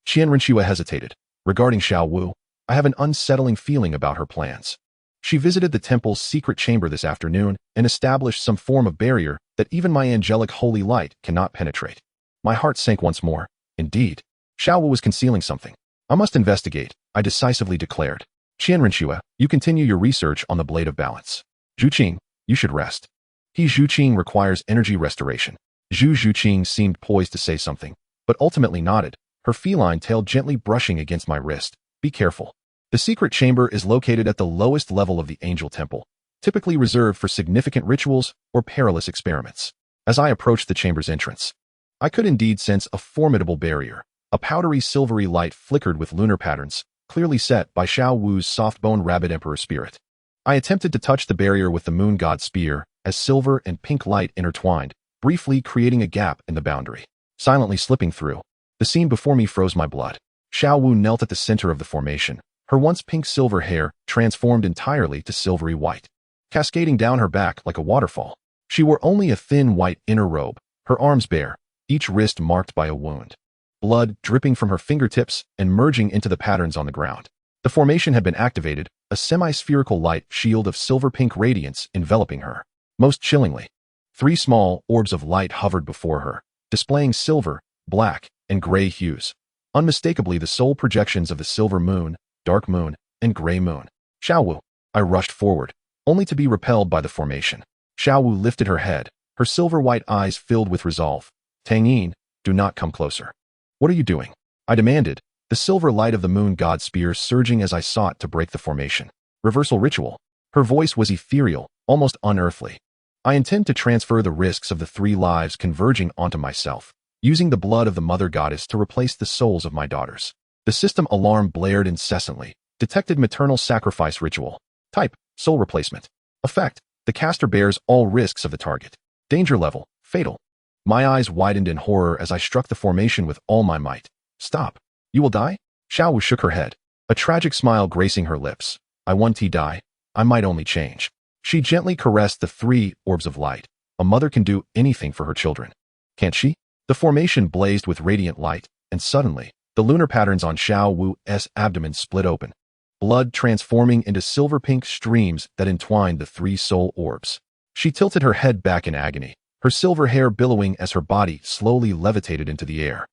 Qian Rinchue hesitated. Regarding Xiao Wu, I have an unsettling feeling about her plans. She visited the temple's secret chamber this afternoon and established some form of barrier that even my angelic holy light cannot penetrate. My heart sank once more. Indeed, Xiao Wu was concealing something. I must investigate, I decisively declared. Qian Rinchue, you continue your research on the blade of balance. Zhuqing, you should rest. He Zhuqing requires energy restoration. Zhu Zhuqing seemed poised to say something, but ultimately nodded, her feline tail gently brushing against my wrist. Be careful. The secret chamber is located at the lowest level of the angel temple, typically reserved for significant rituals or perilous experiments. As I approached the chamber's entrance, I could indeed sense a formidable barrier. A powdery silvery light flickered with lunar patterns, clearly set by Xiao Wu's soft-boned rabbit emperor spirit. I attempted to touch the barrier with the moon god spear, as silver and pink light intertwined, briefly creating a gap in the boundary. Silently slipping through, the scene before me froze my blood. Xiao Wu knelt at the center of the formation, her once pink-silver hair transformed entirely to silvery white, cascading down her back like a waterfall. She wore only a thin white inner robe, her arms bare, each wrist marked by a wound. Blood dripping from her fingertips and merging into the patterns on the ground. The formation had been activated, a semi-spherical light shield of silver-pink radiance enveloping her. Most chillingly, 3 small orbs of light hovered before her, displaying silver, black, and gray hues. Unmistakably the sole projections of the silver moon, dark moon, and gray moon. Xiao Wu. I rushed forward, only to be repelled by the formation. Xiao Wu lifted her head, her silver-white eyes filled with resolve. Tang Yin, do not come closer. What are you doing? I demanded, the silver light of the moon god spear surging as I sought to break the formation. Reversal ritual. Her voice was ethereal, almost unearthly. I intend to transfer the risks of the 3 lives converging onto myself, using the blood of the mother goddess to replace the souls of my daughters. The system alarm blared incessantly. Detected maternal sacrifice ritual. Type, soul replacement. Effect, The caster bears all risks of the target. Danger level, fatal. My eyes widened in horror as I struck the formation with all my might. Stop. You will die? Xiao Wu shook her head, a tragic smile gracing her lips. I won't die. I might only change. She gently caressed the 3 orbs of light. A mother can do anything for her children. Can't she? The formation blazed with radiant light, and suddenly, the lunar patterns on Xiao Wu's abdomen split open, blood transforming into silver-pink streams that entwined the 3 soul orbs. She tilted her head back in agony, her silver hair billowing as her body slowly levitated into the air.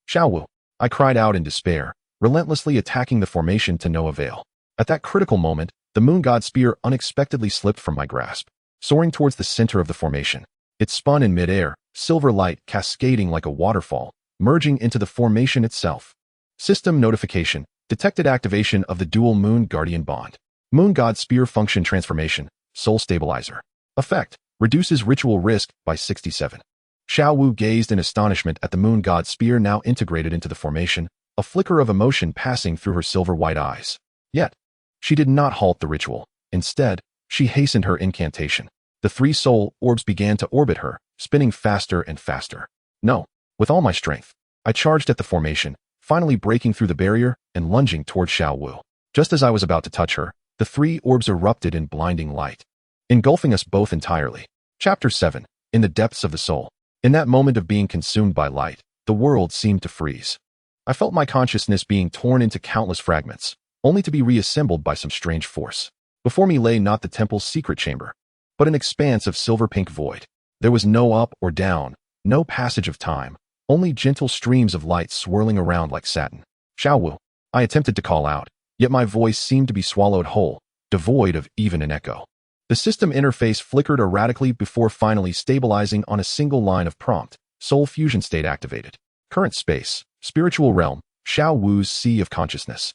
Xiao Wu, I cried out in despair, relentlessly attacking the formation to no avail. At that critical moment, the moon god spear unexpectedly slipped from my grasp, soaring towards the center of the formation. It spun in midair, silver light cascading like a waterfall, merging into the formation itself. System notification. Detected activation of the dual Moon Guardian bond. Moon God Spear function transformation. Soul stabilizer. Effect. Reduces ritual risk by 67. Xiao Wu gazed in astonishment at the Moon God Spear now integrated into the formation, a flicker of emotion passing through her silver white eyes. Yet, she did not halt the ritual. Instead, she hastened her incantation. The 3 soul orbs began to orbit her, spinning faster and faster. No, with all my strength, I charged at the formation, finally breaking through the barrier and lunging toward Xiao Wu. Just as I was about to touch her, the 3 orbs erupted in blinding light, engulfing us both entirely. Chapter 7. In the depths of the soul. In that moment of being consumed by light, the world seemed to freeze. I felt my consciousness being torn into countless fragments, only to be reassembled by some strange force. Before me lay not the temple's secret chamber, but an expanse of silver-pink void. There was no up or down, no passage of time, only gentle streams of light swirling around like satin. Xiao Wu. I attempted to call out, yet my voice seemed to be swallowed whole, devoid of even an echo. The system interface flickered erratically before finally stabilizing on a single line of prompt. Soul fusion state activated. Current space. Spiritual realm. Xiao Wu's sea of consciousness.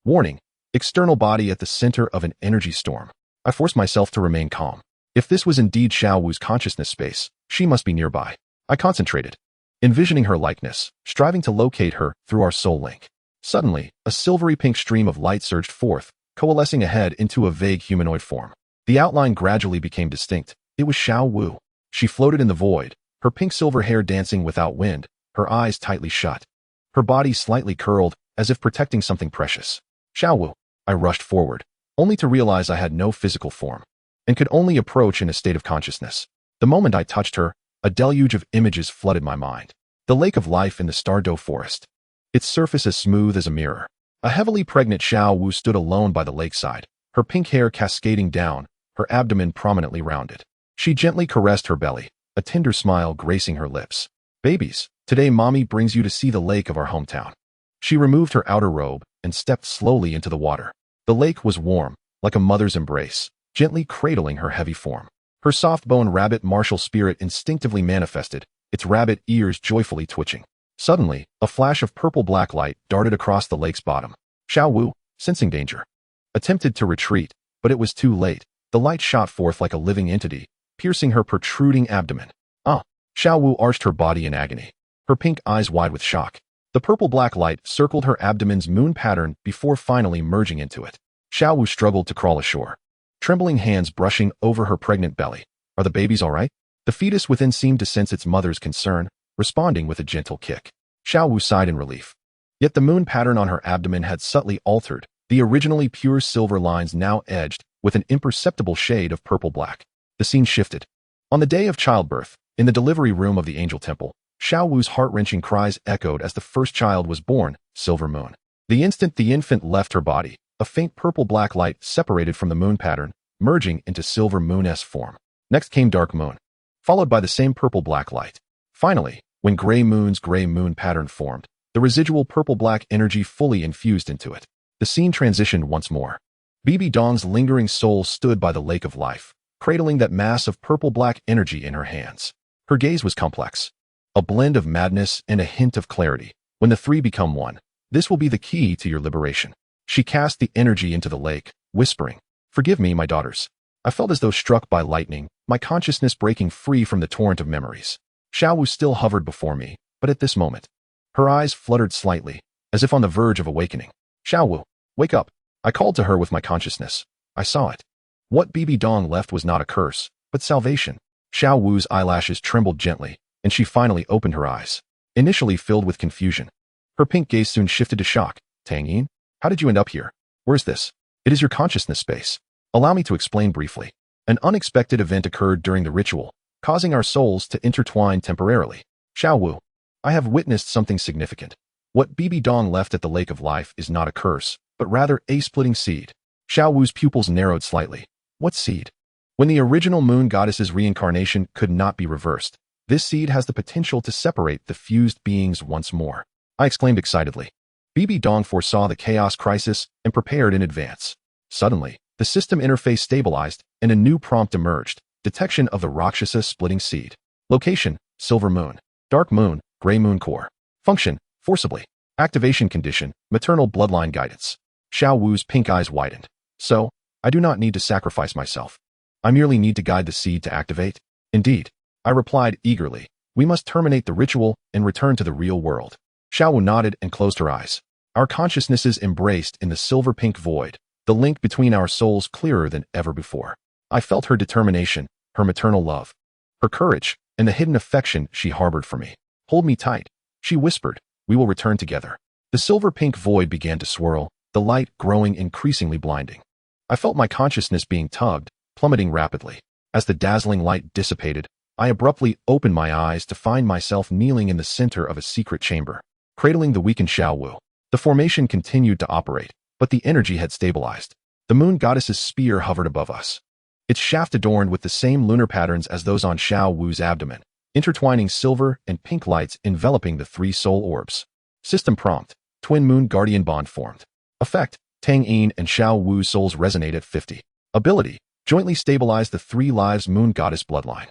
Warning. External body at the center of an energy storm. I forced myself to remain calm. If this was indeed Xiao Wu's consciousness space, she must be nearby. I concentrated, envisioning her likeness, striving to locate her through our soul link. Suddenly, a silvery pink stream of light surged forth, coalescing ahead into a vague humanoid form. The outline gradually became distinct. It was Xiao Wu. She floated in the void, her pink-silver hair dancing without wind, her eyes tightly shut. Her body slightly curled, as if protecting something precious. Xiao Wu. I rushed forward, only to realize I had no physical form, and could only approach in a state of consciousness. The moment I touched her, a deluge of images flooded my mind. The lake of life in the Stardow forest. Its surface as smooth as a mirror. A heavily pregnant Xiao Wu stood alone by the lakeside, her pink hair cascading down, her abdomen prominently rounded. She gently caressed her belly, a tender smile gracing her lips. Babies, today mommy brings you to see the lake of our hometown. She removed her outer robe and stepped slowly into the water. The lake was warm, like a mother's embrace, gently cradling her heavy form. Her soft-boned rabbit martial spirit instinctively manifested, its rabbit ears joyfully twitching. Suddenly, a flash of purple-black light darted across the lake's bottom. Xiao Wu, sensing danger, attempted to retreat, but it was too late. The light shot forth like a living entity, piercing her protruding abdomen. Ah! Xiao Wu arched her body in agony, her pink eyes wide with shock. The purple-black light circled her abdomen's moon pattern before finally merging into it. Xiao Wu struggled to crawl ashore, trembling hands brushing over her pregnant belly. Are the babies all right? The fetus within seemed to sense its mother's concern, responding with a gentle kick. Xiao Wu sighed in relief. Yet the moon pattern on her abdomen had subtly altered, the originally pure silver lines now edged with an imperceptible shade of purple-black. The scene shifted. On the day of childbirth, in the delivery room of the Angel Temple, Xiao Wu's heart-wrenching cries echoed as the first child was born, Silver Moon. The instant the infant left her body, a faint purple-black light separated from the moon pattern, merging into Silver Moon's form. Next came Dark Moon, followed by the same purple-black light. Finally, when Gray Moon's gray moon pattern formed, the residual purple-black energy fully infused into it. The scene transitioned once more. Bibi Dong's lingering soul stood by the lake of life, cradling that mass of purple-black energy in her hands. Her gaze was complex, a blend of madness and a hint of clarity. When the 3 become one, this will be the key to your liberation. She cast the energy into the lake, whispering, "Forgive me, my daughters." I felt as though struck by lightning, my consciousness breaking free from the torrent of memories. Xiao Wu still hovered before me, but at this moment, her eyes fluttered slightly, as if on the verge of awakening. "Xiao Wu, wake up." I called to her with my consciousness. I saw it. What Bibi Dong left was not a curse, but salvation. Xiao Wu's eyelashes trembled gently, and she finally opened her eyes, initially filled with confusion. Her pink gaze soon shifted to shock. Tang Yin, how did you end up here? Where's this? It is your consciousness space. Allow me to explain briefly. An unexpected event occurred during the ritual, causing our souls to intertwine temporarily. Xiao Wu, I have witnessed something significant. What Bibi Dong left at the Lake of Life is not a curse, but rather a splitting seed. Xiao Wu's pupils narrowed slightly. What seed? When the original moon goddess's reincarnation could not be reversed, this seed has the potential to separate the fused beings once more. I exclaimed excitedly. Bibi Dong foresaw the chaos crisis and prepared in advance. Suddenly, the system interface stabilized and a new prompt emerged. Detection of the Rakshasa splitting seed. Location, silver moon. Dark moon, gray moon core. Function, forcibly. Activation condition, maternal bloodline guidance. Xiao Wu's pink eyes widened. So, I do not need to sacrifice myself. I merely need to guide the seed to activate? Indeed. I replied eagerly. We must terminate the ritual and return to the real world. Xiao Wu nodded and closed her eyes. Our consciousnesses embraced in the silver-pink void, the link between our souls clearer than ever before. I felt her determination, her maternal love, her courage, and the hidden affection she harbored for me. Hold me tight, she whispered. We will return together. The silver-pink void began to swirl, the light growing increasingly blinding. I felt my consciousness being tugged, plummeting rapidly. As the dazzling light dissipated, I abruptly opened my eyes to find myself kneeling in the center of a secret chamber, cradling the weakened Xiao Wu. The formation continued to operate, but the energy had stabilized. The moon goddess's spear hovered above us, its shaft adorned with the same lunar patterns as those on Xiao Wu's abdomen, intertwining silver and pink lights enveloping the three soul orbs. System prompt, twin moon guardian bond formed. Effect, Tang Yin and Xiao Wu's souls resonate at 50. Ability, jointly stabilize the three lives moon goddess bloodline.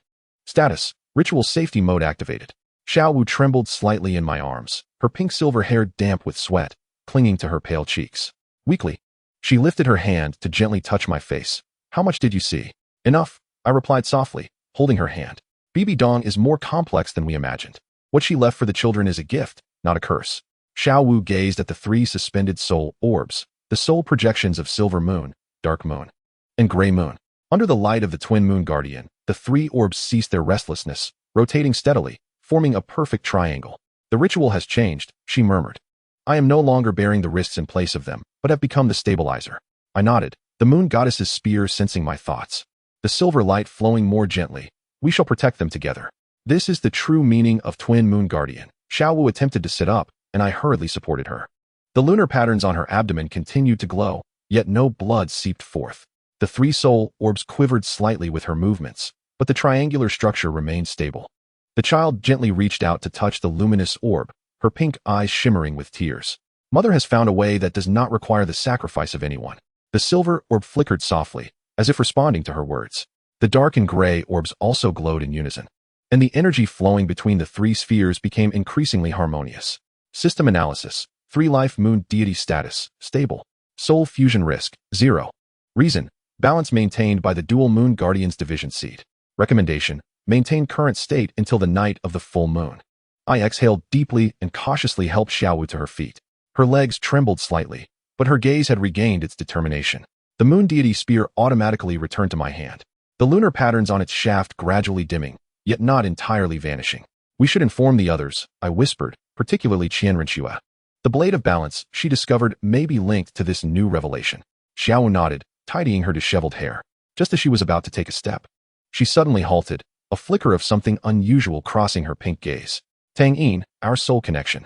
Status, ritual safety mode activated. Xiao Wu trembled slightly in my arms, her pink-silver hair damp with sweat, clinging to her pale cheeks. Weakly, she lifted her hand to gently touch my face. How much did you see? Enough, I replied softly, holding her hand. Bibi Dong is more complex than we imagined. What she left for the children is a gift, not a curse. Xiao Wu gazed at the three suspended soul orbs, the soul projections of silver moon, dark moon, and gray moon. Under the light of the twin moon guardian, the three orbs ceased their restlessness, rotating steadily, forming a perfect triangle. The ritual has changed, she murmured. I am no longer bearing the risks in place of them, but have become the stabilizer. I nodded, the moon goddess's spear sensing my thoughts. The silver light flowing more gently. We shall protect them together. This is the true meaning of twin moon guardian. Xiao Wu attempted to sit up, and I hurriedly supported her. The lunar patterns on her abdomen continued to glow, yet no blood seeped forth. The three soul orbs quivered slightly with her movements, but the triangular structure remained stable. The child gently reached out to touch the luminous orb, her pink eyes shimmering with tears. Mother has found a way that does not require the sacrifice of anyone. The silver orb flickered softly, as if responding to her words. The dark and gray orbs also glowed in unison, and the energy flowing between the three spheres became increasingly harmonious. System analysis. 3 life moon deity status, stable. Soul fusion risk, 0. Reason, balance maintained by the dual moon guardian's division seed. Recommendation, maintain current state until the night of the full moon. I exhaled deeply and cautiously helped Xiao Wu to her feet. Her legs trembled slightly, but her gaze had regained its determination. The moon deity spear automatically returned to my hand, the lunar patterns on its shaft gradually dimming, yet not entirely vanishing. We should inform the others, I whispered, particularly Qianrenxue. The blade of balance, she discovered, may be linked to this new revelation. Xiao Wu nodded, tidying her disheveled hair. Just as she was about to take a step, she suddenly halted, a flicker of something unusual crossing her pink gaze. Tang Yin, our soul connection.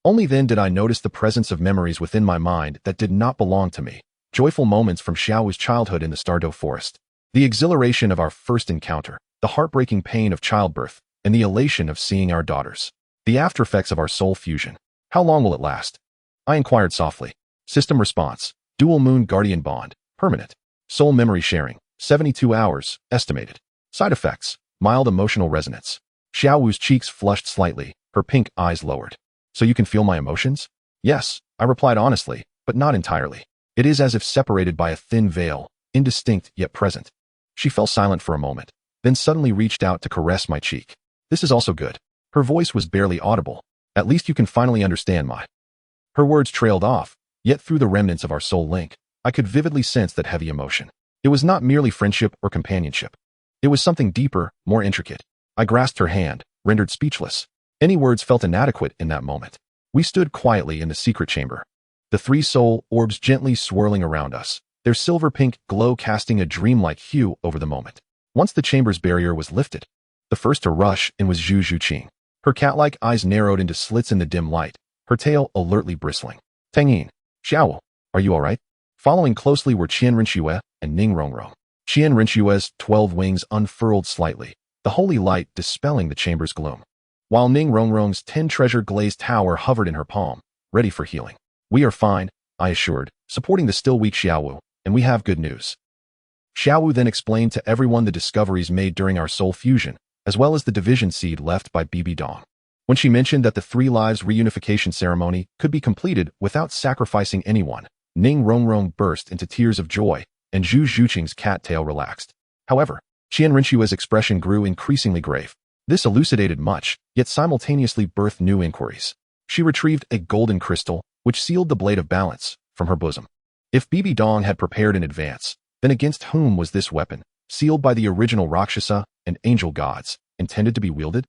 Only then did I notice the presence of memories within my mind that did not belong to me. Joyful moments from Xiao Wu's childhood in the Stardow Forest. The exhilaration of our first encounter, the heartbreaking pain of childbirth, and the elation of seeing our daughters. The aftereffects of our soul fusion. How long will it last? I inquired softly. System response. Dual moon guardian bond. Permanent. Soul memory sharing. 72 hours. Estimated. Side effects. Mild emotional resonance. Xiao Wu's cheeks flushed slightly, her pink eyes lowered. So you can feel my emotions? Yes, I replied honestly, but not entirely. It is as if separated by a thin veil, indistinct yet present. She fell silent for a moment, then suddenly reached out to caress my cheek. This is also good. Her voice was barely audible. At least you can finally understand my... Her words trailed off, yet through the remnants of our soul link, I could vividly sense that heavy emotion. It was not merely friendship or companionship. It was something deeper, more intricate. I grasped her hand, rendered speechless. Any words felt inadequate in that moment. We stood quietly in the secret chamber. The three soul orbs gently swirling around us, their silver-pink glow casting a dreamlike hue over the moment. Once the chamber's barrier was lifted, the first to rush in was Zhu Zhuqing. Her cat-like eyes narrowed into slits in the dim light, her tail alertly bristling. Tang Yin, Xiao, are you all right? Following closely were Qian Rinxue and Ning Rongrong. Qian Rinxue's 12 wings unfurled slightly, the holy light dispelling the chamber's gloom, while Ning Rongrong's 10-treasure glazed tower hovered in her palm, ready for healing. We are fine, I assured, supporting the still weak Xiaowu, and we have good news. Xiaowu then explained to everyone the discoveries made during our soul fusion, as well as the division seed left by Bibi Dong. When she mentioned that the Three Lives reunification ceremony could be completed without sacrificing anyone, Ning Rongrong burst into tears of joy, and Zhu Zhuqing's cat tail relaxed. However, Qian Rinxue's expression grew increasingly grave. This elucidated much, yet simultaneously birthed new inquiries. She retrieved a golden crystal, which sealed the blade of balance, from her bosom. If Bibi Dong had prepared in advance, then against whom was this weapon, sealed by the original Rakshasa and angel gods, intended to be wielded?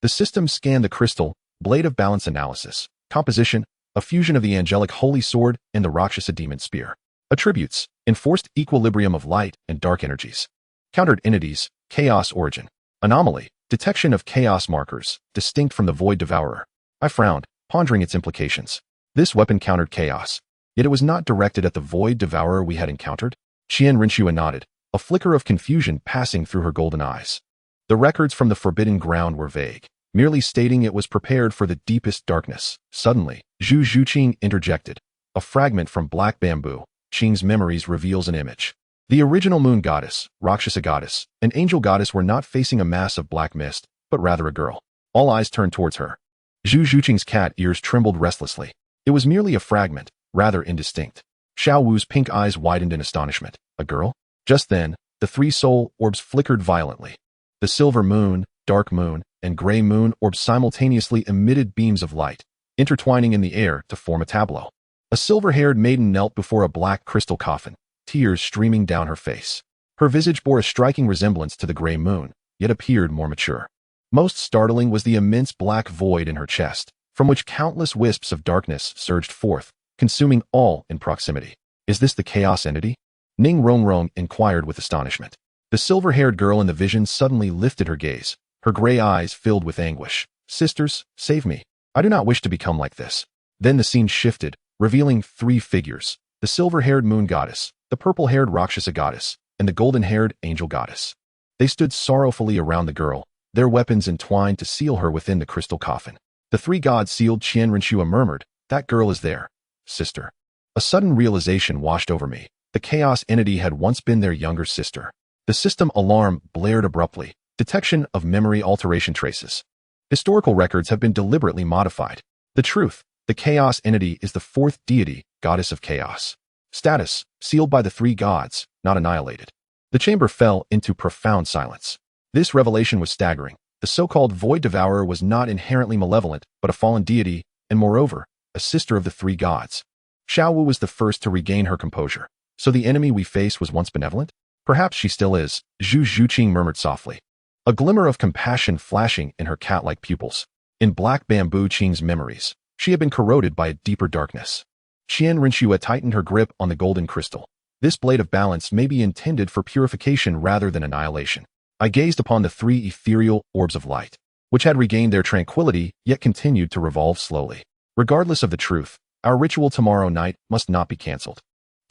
The system scanned the crystal, blade of balance analysis, composition, a fusion of the angelic holy sword and the Rakshasa demon spear. Attributes, enforced equilibrium of light and dark energies. Countered entities, chaos origin. Anomaly, detection of chaos markers, distinct from the void devourer. I frowned, pondering its implications. This weapon countered chaos, yet it was not directed at the void devourer we had encountered. Qian Rinxue nodded, a flicker of confusion passing through her golden eyes. The records from the forbidden ground were vague, merely stating it was prepared for the deepest darkness. Suddenly, Zhu Zhuqing interjected. A fragment from Black Bamboo, Qing's memories reveals an image. The original moon goddess, Rakshasa goddess, and angel goddess were not facing a mass of black mist, but rather a girl. All eyes turned towards her. Zhu Zhuqing's cat ears trembled restlessly. It was merely a fragment, rather indistinct. Xiao Wu's pink eyes widened in astonishment. A girl? Just then, the three soul orbs flickered violently. The silver moon, dark moon, and gray moon orbs simultaneously emitted beams of light, intertwining in the air to form a tableau. A silver-haired maiden knelt before a black crystal coffin, tears streaming down her face. Her visage bore a striking resemblance to the gray moon, yet appeared more mature. Most startling was the immense black void in her chest, from which countless wisps of darkness surged forth, consuming all in proximity. Is this the chaos entity? Ning Rongrong inquired with astonishment. The silver-haired girl in the vision suddenly lifted her gaze, her gray eyes filled with anguish. Sisters, save me. I do not wish to become like this. Then the scene shifted, revealing three figures: the silver-haired moon goddess, the purple-haired Rakshasa goddess, and the golden-haired angel goddess. They stood sorrowfully around the girl, their weapons entwined to seal her within the crystal coffin. The three gods sealed. Qian Rinxue murmured, "That girl is there, sister." A sudden realization washed over me. The chaos entity had once been their younger sister. The system alarm blared abruptly. Detection of memory alteration traces. Historical records have been deliberately modified. The truth, the chaos entity is the fourth deity, goddess of chaos. Status, sealed by the three gods, not annihilated. The chamber fell into profound silence. This revelation was staggering. The so-called void devourer was not inherently malevolent, but a fallen deity, and moreover, a sister of the three gods. Xiaowu was the first to regain her composure. So the enemy we face was once benevolent? Perhaps she still is, Zhu Zhuqing murmured softly, a glimmer of compassion flashing in her cat-like pupils. In Black Bamboo Qing's memories, she had been corroded by a deeper darkness. Qian Rinxue tightened her grip on the golden crystal. This blade of balance may be intended for purification rather than annihilation. I gazed upon the three ethereal orbs of light, which had regained their tranquility yet continued to revolve slowly. Regardless of the truth, our ritual tomorrow night must not be cancelled.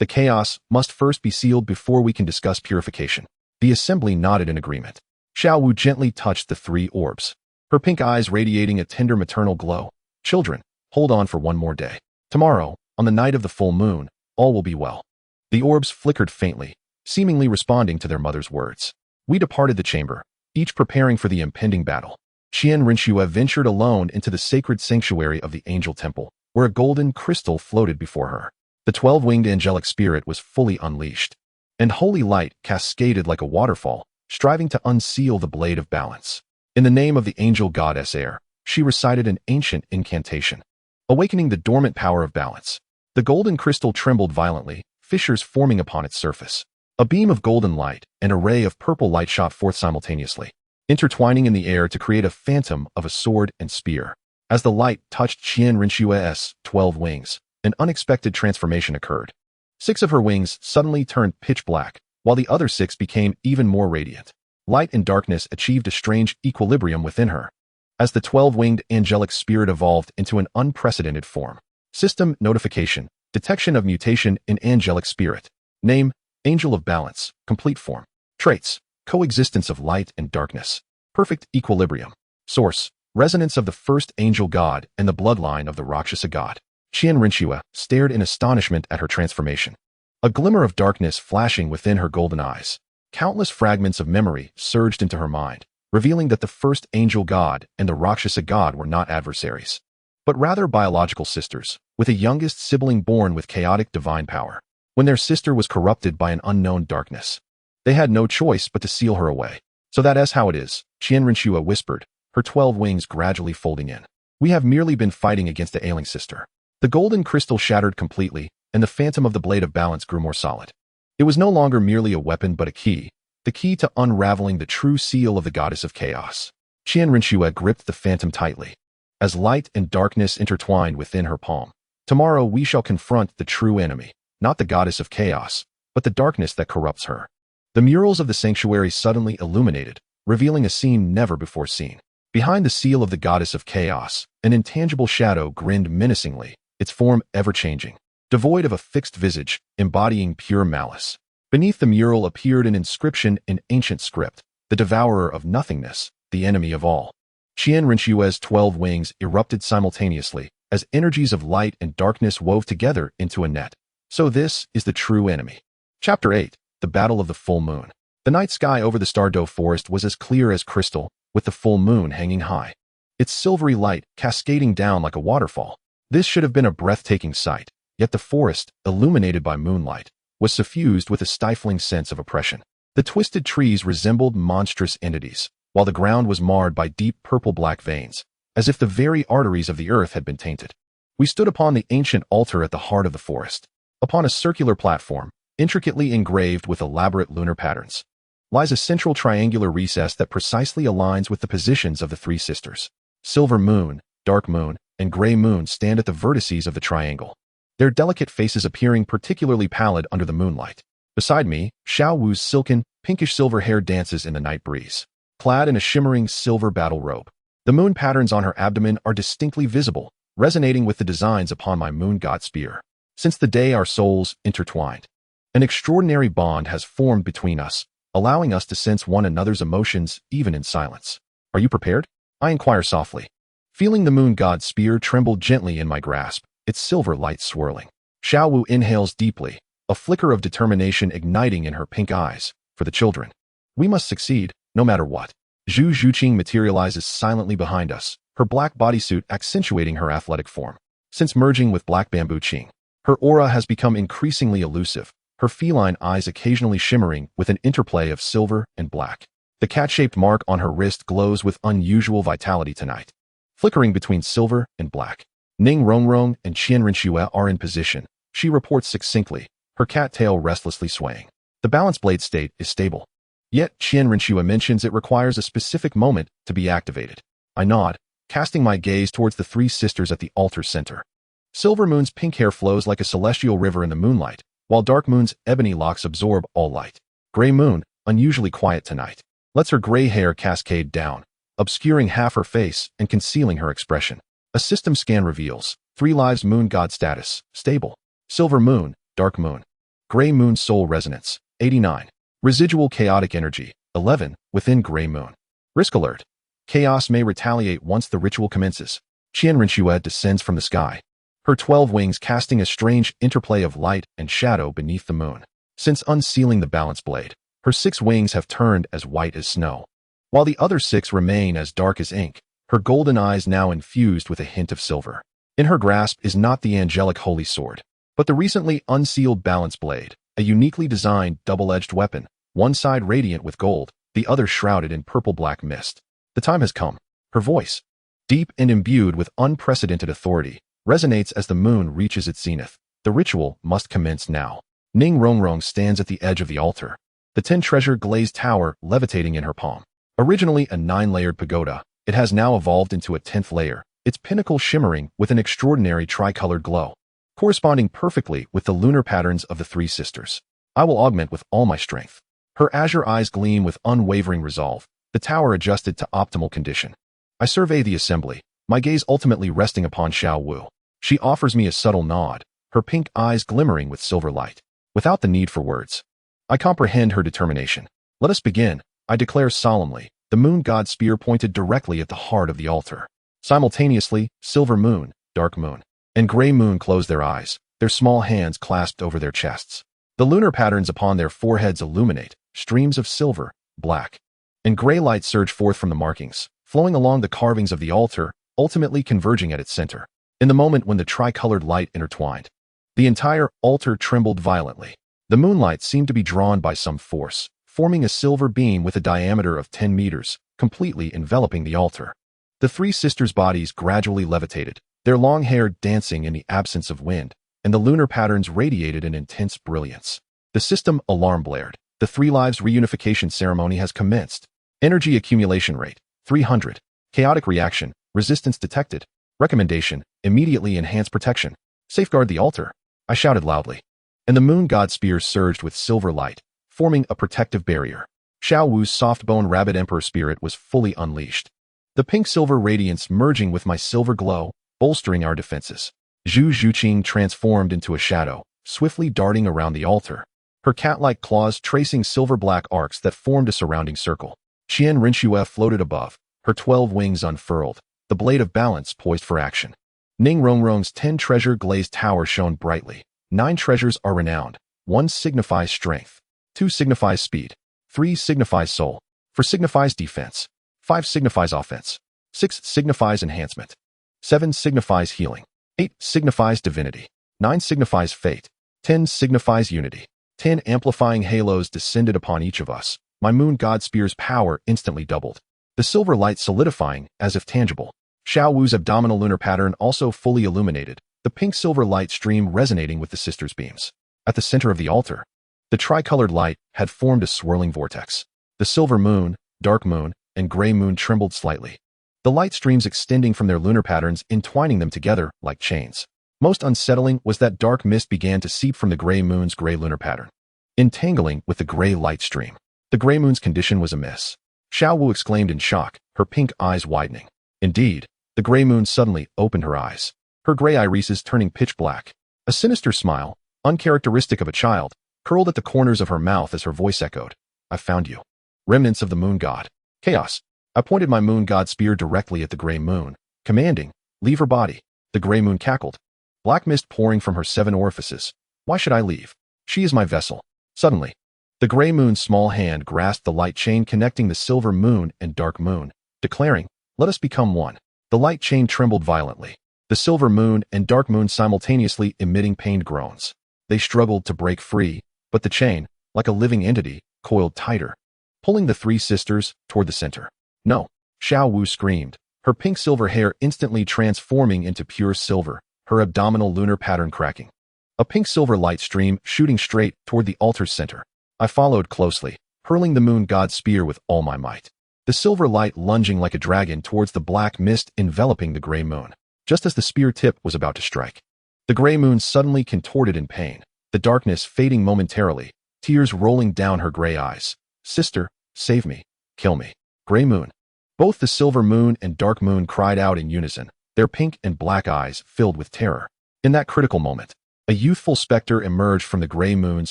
The chaos must first be sealed before we can discuss purification. The assembly nodded in agreement. Xiaowu gently touched the three orbs, her pink eyes radiating a tender maternal glow. Children, hold on for one more day. Tomorrow, on the night of the full moon, all will be well. The orbs flickered faintly, seemingly responding to their mother's words. We departed the chamber, each preparing for the impending battle. Qian Rinxue ventured alone into the sacred sanctuary of the angel temple, where a golden crystal floated before her. The 12-winged angelic spirit was fully unleashed, and holy light cascaded like a waterfall, striving to unseal the blade of balance. In the name of the angel goddess Air, she recited an ancient incantation, awakening the dormant power of balance. The golden crystal trembled violently, fissures forming upon its surface. A beam of golden light and a ray of purple light shot forth simultaneously, intertwining in the air to create a phantom of a sword and spear. As the light touched Qian Rinshua's 12 wings, an unexpected transformation occurred. 6 of her wings suddenly turned pitch black, while the other 6 became even more radiant. Light and darkness achieved a strange equilibrium within her, as the 12-winged angelic spirit evolved into an unprecedented form. System notification: detection of mutation in angelic spirit. Name: Angel of Balance. Complete form. Traits: coexistence of light and darkness. Perfect equilibrium. Source: resonance of the first angel god and the bloodline of the Rakshasa god. Qian Rinshua stared in astonishment at her transformation, a glimmer of darkness flashing within her golden eyes. Countless fragments of memory surged into her mind, revealing that the first angel god and the Rakshasa god were not adversaries, but rather biological sisters, with a youngest sibling born with chaotic divine power. When their sister was corrupted by an unknown darkness, they had no choice but to seal her away. So that is how it is, Qian Rinshua whispered, her 12 wings gradually folding in. We have merely been fighting against the ailing sister. The golden crystal shattered completely, and the phantom of the blade of balance grew more solid. It was no longer merely a weapon but a key, the key to unraveling the true seal of the goddess of chaos. Qian Rinshua gripped the phantom tightly, as light and darkness intertwined within her palm. Tomorrow we shall confront the true enemy, not the goddess of chaos, but the darkness that corrupts her. The murals of the sanctuary suddenly illuminated, revealing a scene never before seen. Behind the seal of the goddess of chaos, an intangible shadow grinned menacingly, its form ever-changing, devoid of a fixed visage, embodying pure malice. Beneath the mural appeared an inscription in ancient script: the devourer of nothingness, the enemy of all. Qian Rinshua's 12 wings erupted simultaneously, as energies of light and darkness wove together into a net. So this is the true enemy. Chapter 8. The Battle of the Full Moon. The night sky over the Stardow Forest was as clear as crystal, with the full moon hanging high, its silvery light cascading down like a waterfall. This should have been a breathtaking sight, yet the forest, illuminated by moonlight, was suffused with a stifling sense of oppression. The twisted trees resembled monstrous entities, while the ground was marred by deep purple-black veins, as if the very arteries of the earth had been tainted. We stood upon the ancient altar at the heart of the forest. Upon a circular platform, intricately engraved with elaborate lunar patterns, lies a central triangular recess that precisely aligns with the positions of the 3 sisters. Silver moon, dark moon, and gray moon stand at the vertices of the triangle, their delicate faces appearing particularly pallid under the moonlight. Beside me, Xiao Wu's silken, pinkish-silver hair dances in the night breeze, clad in a shimmering silver battle robe. The moon patterns on her abdomen are distinctly visible, resonating with the designs upon my moon god spear. Since the day our souls intertwined, an extraordinary bond has formed between us, allowing us to sense one another's emotions even in silence. Are you prepared? I inquire softly, feeling the moon god's spear tremble gently in my grasp, its silver light swirling. Xiao Wu inhales deeply, a flicker of determination igniting in her pink eyes. For the children, we must succeed, no matter what. Zhu Zhuqing materializes silently behind us, her black bodysuit accentuating her athletic form. Since merging with Black Bamboo Qing, her aura has become increasingly elusive, her feline eyes occasionally shimmering with an interplay of silver and black. The cat-shaped mark on her wrist glows with unusual vitality tonight, flickering between silver and black. Ning Rongrong and Qian Rinshua are in position, she reports succinctly, her cat tail restlessly swaying. The balance blade state is stable. Yet Qian Rinshua mentions it requires a specific moment to be activated. I nod, casting my gaze towards the 3 sisters at the altar center. Silver Moon's pink hair flows like a celestial river in the moonlight, while Dark Moon's ebony locks absorb all light. Gray Moon, unusually quiet tonight, lets her gray hair cascade down, obscuring half her face and concealing her expression. A system scan reveals 3 lives moon god status, stable. Silver Moon, Dark Moon. Gray Moon soul resonance, 89. Residual chaotic energy, 11, within Gray Moon. Risk alert. Chaos may retaliate once the ritual commences. Qian Rinshua descends from the sky, her 12 wings casting a strange interplay of light and shadow beneath the moon. Since unsealing the balance blade, her 6 wings have turned as white as snow, while the other 6 remain as dark as ink, her golden eyes now infused with a hint of silver. In her grasp is not the angelic holy sword, but the recently unsealed balance blade, a uniquely designed double-edged weapon, one side radiant with gold, the other shrouded in purple-black mist. The time has come. Her voice, deep and imbued with unprecedented authority, resonates as the moon reaches its zenith. The ritual must commence now. Ning Rongrong stands at the edge of the altar, the 10-treasure glazed tower levitating in her palm. Originally a 9-layered pagoda, it has now evolved into a 10th layer, its pinnacle shimmering with an extraordinary tricolored glow, corresponding perfectly with the lunar patterns of the three sisters. I will augment with all my strength. Her azure eyes gleam with unwavering resolve, the tower adjusted to optimal condition. I survey the assembly, my gaze ultimately resting upon Xiao Wu. She offers me a subtle nod, her pink eyes glimmering with silver light. Without the need for words, I comprehend her determination. Let us begin, I declare solemnly, the moon god spear pointed directly at the heart of the altar. Simultaneously, silver moon, dark moon, and gray moon close their eyes, their small hands clasped over their chests. The lunar patterns upon their foreheads illuminate, streams of silver, black, and gray light surge forth from the markings, flowing along the carvings of the altar, ultimately converging at its center. In the moment when the tricolored light intertwined, the entire altar trembled violently. The moonlight seemed to be drawn by some force, forming a silver beam with a diameter of 10 meters, completely enveloping the altar. The three sisters' bodies gradually levitated, their long hair dancing in the absence of wind, and the lunar patterns radiated an intense brilliance. The system alarm blared. The Three Lives reunification ceremony has commenced. Energy accumulation rate, 300. Chaotic reaction, resistance detected. Recommendation, immediately enhance protection. Safeguard the altar. I shouted loudly, and the moon god spear surged with silver light, forming a protective barrier. Xiao Wu's soft-bone rabbit emperor spirit was fully unleashed, the pink-silver radiance merging with my silver glow, bolstering our defenses. Zhu Zhuqing transformed into a shadow, swiftly darting around the altar, her cat-like claws tracing silver-black arcs that formed a surrounding circle. Qian Rinxue floated above, her 12 wings unfurled, the blade of balance poised for action. Ning Rongrong's 10-treasure glazed tower shone brightly. 9 treasures are renowned. 1 signifies strength. 2 signifies speed. 3 signifies soul. 4 signifies defense. 5 signifies offense. 6 signifies enhancement. 7 signifies healing. 8 signifies divinity. 9 signifies fate. 10 signifies unity. 10 amplifying halos descended upon each of us. My moon god spear's power instantly doubled, the silver light solidifying as if tangible. Xiao Wu's abdominal lunar pattern also fully illuminated, the pink-silver light stream resonating with the sisters' beams. At the center of the altar, the tricolored light had formed a swirling vortex. The silver moon, dark moon, and gray moon trembled slightly, the light streams extending from their lunar patterns, entwining them together like chains. Most unsettling was that dark mist began to seep from the gray moon's gray lunar pattern, entangling with the gray light stream. The gray moon's condition was amiss. Xiao Wu exclaimed in shock, her pink eyes widening. Indeed, the gray moon suddenly opened her eyes, her gray irises turning pitch black. A sinister smile, uncharacteristic of a child, curled at the corners of her mouth as her voice echoed. I found you. Remnants of the moon god. Chaos. I pointed my moon god spear directly at the gray moon, commanding, leave her body. The gray moon cackled, black mist pouring from her 7 orifices. Why should I leave? She is my vessel. Suddenly, the gray moon's small hand grasped the light chain connecting the silver moon and dark moon, declaring, let us become one. The light chain trembled violently, the silver moon and dark moon simultaneously emitting pained groans. They struggled to break free, but the chain, like a living entity, coiled tighter, pulling the three sisters toward the center. No, Xiao Wu screamed, her pink-silver hair instantly transforming into pure silver, her abdominal lunar pattern cracking. A pink-silver light stream shooting straight toward the altar's center. I followed closely, hurling the moon god's spear with all my might, the silver light lunging like a dragon towards the black mist enveloping the gray moon. Just as the spear tip was about to strike, the gray moon suddenly contorted in pain, the darkness fading momentarily, tears rolling down her gray eyes. Sister, save me, kill me. Gray moon. Both the silver moon and dark moon cried out in unison, their pink and black eyes filled with terror. In that critical moment, a youthful specter emerged from the gray moon's